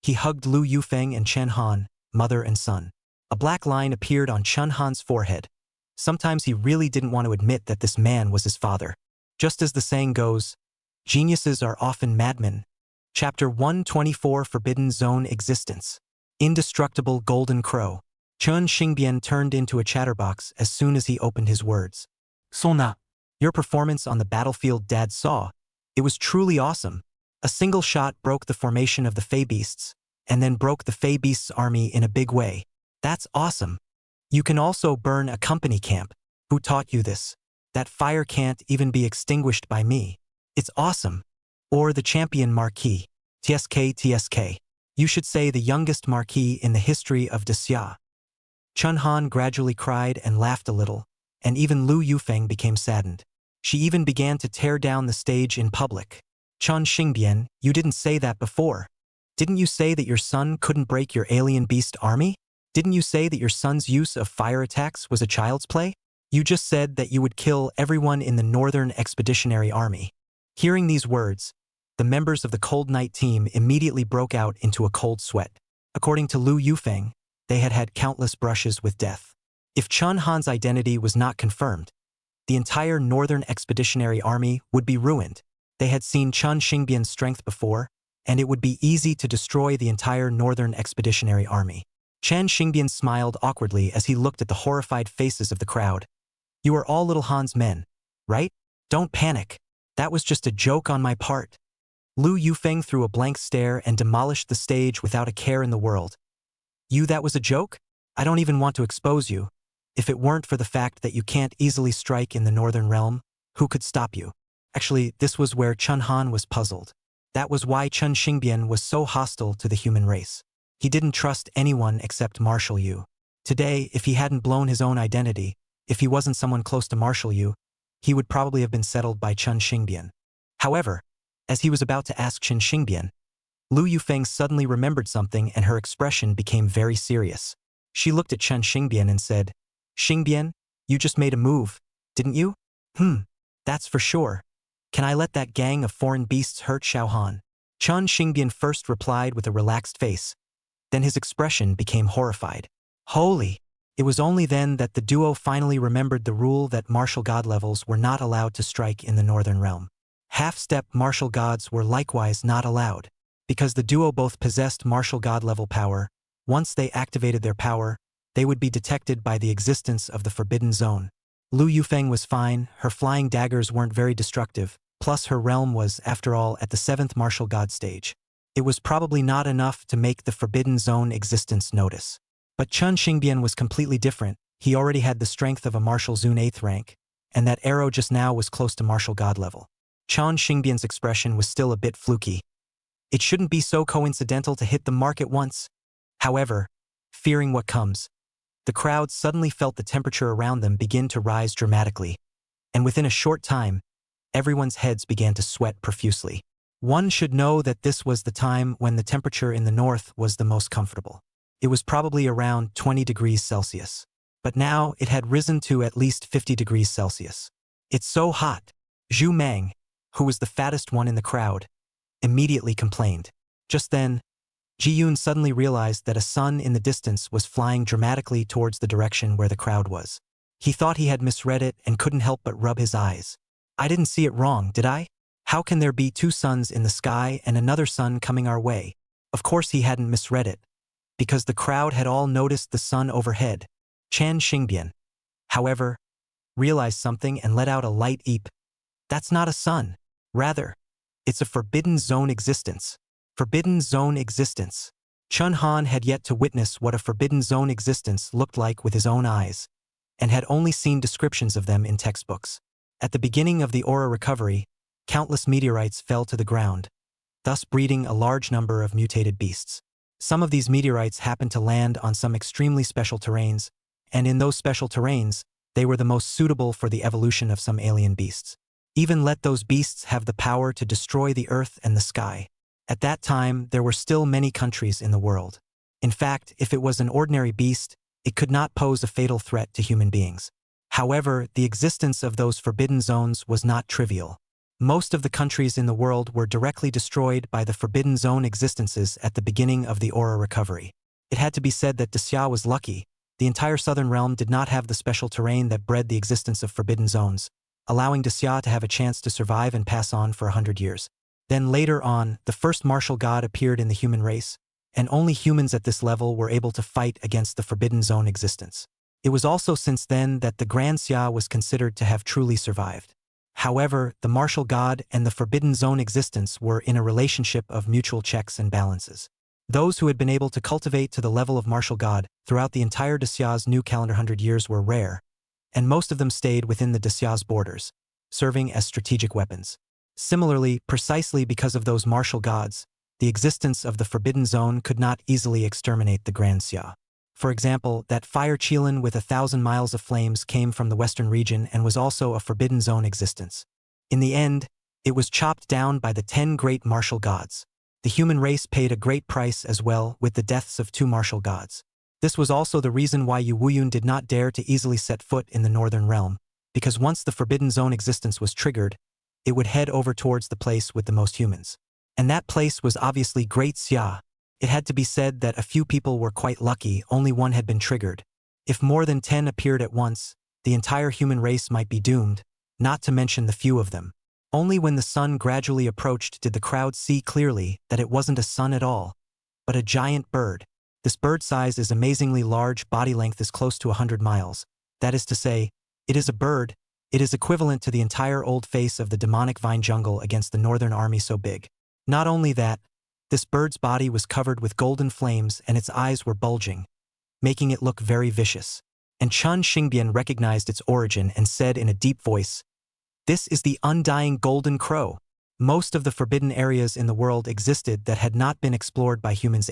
he hugged Lu Yufeng and Chun-han, mother and son. A black line appeared on Chun-han's forehead. Sometimes he really didn't want to admit that this man was his father. Just as the saying goes, geniuses are often madmen. Chapter 124, Forbidden Zone Existence. Indestructible Golden Crow. Chun Xingbian turned into a chatterbox as soon as he opened his words. "Sona, your performance on the battlefield Dad saw. It was truly awesome. A single shot broke the formation of the Fey Beasts, and then broke the Fey Beasts' army in a big way. That's awesome. You can also burn a company camp. Who taught you this? That fire can't even be extinguished by me. It's awesome." Or the champion Marquee. TSK TSK. You should say the youngest Marquee in the history of Desya. Chun Han gradually cried and laughed a little, and even Lu Yufeng became saddened. She even began to tear down the stage in public. Chun Xingbian, you didn't say that before. Didn't you say that your son couldn't break your alien beast army? Didn't you say that your son's use of fire attacks was a child's play? You just said that you would kill everyone in the Northern Expeditionary Army. Hearing these words, the members of the Cold Night team immediately broke out into a cold sweat. According to Lu Yufeng, they had had countless brushes with death. If Chun Han's identity was not confirmed, the entire Northern Expeditionary Army would be ruined. They had seen Chun Xingbian's strength before, and it would be easy to destroy the entire Northern Expeditionary Army. Chan Xingbian smiled awkwardly as he looked at the horrified faces of the crowd. You are all little Han's men, right? Don't panic. That was just a joke on my part. Lu Yufeng threw a blank stare and demolished the stage without a care in the world. You, that was a joke? I don't even want to expose you. If it weren't for the fact that you can't easily strike in the Northern Realm, who could stop you? Actually, this was where Chun Han was puzzled. That was why Chun Xingbian was so hostile to the human race. He didn't trust anyone except Marshal Yu. Today, if he hadn't blown his own identity, if he wasn't someone close to Marshal Yu, he would probably have been settled by Chun Xingbian. However, as he was about to ask Chun Xingbian, Lu Yufeng suddenly remembered something and her expression became very serious. She looked at Chun Xingbian and said, Xingbian, you just made a move, didn't you? That's for sure. Can I let that gang of foreign beasts hurt Xiao Han? Chun Xingbian first replied with a relaxed face. Then his expression became horrified. Holy! It was only then that the duo finally remembered the rule that martial god levels were not allowed to strike in the Northern Realm. Half-step martial gods were likewise not allowed. Because the duo both possessed martial god level power, once they activated their power, they would be detected by the existence of the Forbidden Zone. Lu Yufeng was fine, her flying daggers weren't very destructive, plus her realm was, after all, at the 7th martial god stage. It was probably not enough to make the Forbidden Zone existence notice. But Chun Xingbian was completely different. He already had the strength of a martial Zune 8th rank, and that arrow just now was close to martial god level. Chun Xingbian's expression was still a bit fluky. It shouldn't be so coincidental to hit the mark at once. However, fearing what comes, the crowd suddenly felt the temperature around them begin to rise dramatically, and within a short time, everyone's heads began to sweat profusely. One should know that this was the time when the temperature in the north was the most comfortable. It was probably around 20 degrees Celsius. But now it had risen to at least 50 degrees Celsius. It's so hot. Zhu Meng, who was the fattest one in the crowd, immediately complained. Just then, Ji Yun suddenly realized that a sun in the distance was flying dramatically towards the direction where the crowd was. He thought he had misread it and couldn't help but rub his eyes. I didn't see it wrong, did I? How can there be two suns in the sky and another sun coming our way? Of course he hadn't misread it, because the crowd had all noticed the sun overhead. Chan Xingbian, however, realized something and let out a light eep. That's not a sun. Rather, it's a Forbidden Zone existence. Forbidden Zone existence. Chun Han had yet to witness what a Forbidden Zone existence looked like with his own eyes, and had only seen descriptions of them in textbooks. At the beginning of the aura recovery, countless meteorites fell to the ground, thus breeding a large number of mutated beasts. Some of these meteorites happened to land on some extremely special terrains, and in those special terrains, they were the most suitable for the evolution of some alien beasts. Even let those beasts have the power to destroy the earth and the sky. At that time, there were still many countries in the world. In fact, if it was an ordinary beast, it could not pose a fatal threat to human beings. However, the existence of those forbidden zones was not trivial. Most of the countries in the world were directly destroyed by the Forbidden Zone existences at the beginning of the aura recovery. It had to be said that Desya was lucky. The entire southern realm did not have the special terrain that bred the existence of Forbidden Zones, allowing Desya to have a chance to survive and pass on for 100 years. Then later on, the first martial god appeared in the human race, and only humans at this level were able to fight against the Forbidden Zone existence. It was also since then that the Grand Xia was considered to have truly survived. However, the martial god and the Forbidden Zone existence were in a relationship of mutual checks and balances. Those who had been able to cultivate to the level of martial god throughout the entire Desya's new calendar 100 years were rare, and most of them stayed within the Desya's borders, serving as strategic weapons. Similarly, precisely because of those martial gods, the existence of the forbidden zone could not easily exterminate the Grand Xia. For example, that fire Chillin with 1,000 miles of flames came from the western region and was also a forbidden zone existence. In the end, it was chopped down by the 10 great martial gods. The human race paid a great price as well with the deaths of 2 martial gods. This was also the reason why Yu Wuyun did not dare to easily set foot in the northern realm, because once the forbidden zone existence was triggered, it would head over towards the place with the most humans. And that place was obviously Great Xia. It had to be said that a few people were quite lucky, only one had been triggered. If more than 10 appeared at once, the entire human race might be doomed, not to mention the few of them. Only when the sun gradually approached did the crowd see clearly that it wasn't a sun at all, but a giant bird. This bird size is amazingly large, body length is close to 100 miles. That is to say, it is a bird. It is equivalent to the entire old face of the demonic vine jungle against the northern army so big. Not only that, this bird's body was covered with golden flames and its eyes were bulging, making it look very vicious. And Chun Xingbian recognized its origin and said in a deep voice, "This is the undying golden crow." Most of the forbidden areas in the world existed that had not been explored by humans,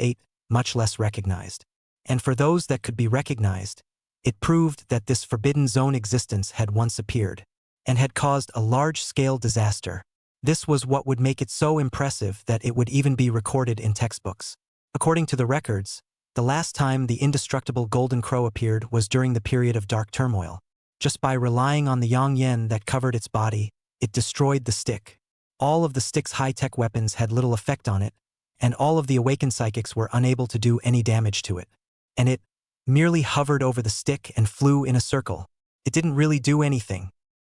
much less recognized. And for those that could be recognized, it proved that this forbidden zone existence had once appeared and had caused a large-scale disaster. This was what would make it so impressive that it would even be recorded in textbooks. According to the records, the last time the indestructible golden crow appeared was during the period of dark turmoil. Just by relying on the yang yen that covered its body, it destroyed the stick. All of the stick's high-tech weapons had little effect on it, and all of the awakened psychics were unable to do any damage to it. And it merely hovered over the stick and flew in a circle. It didn't really do anything.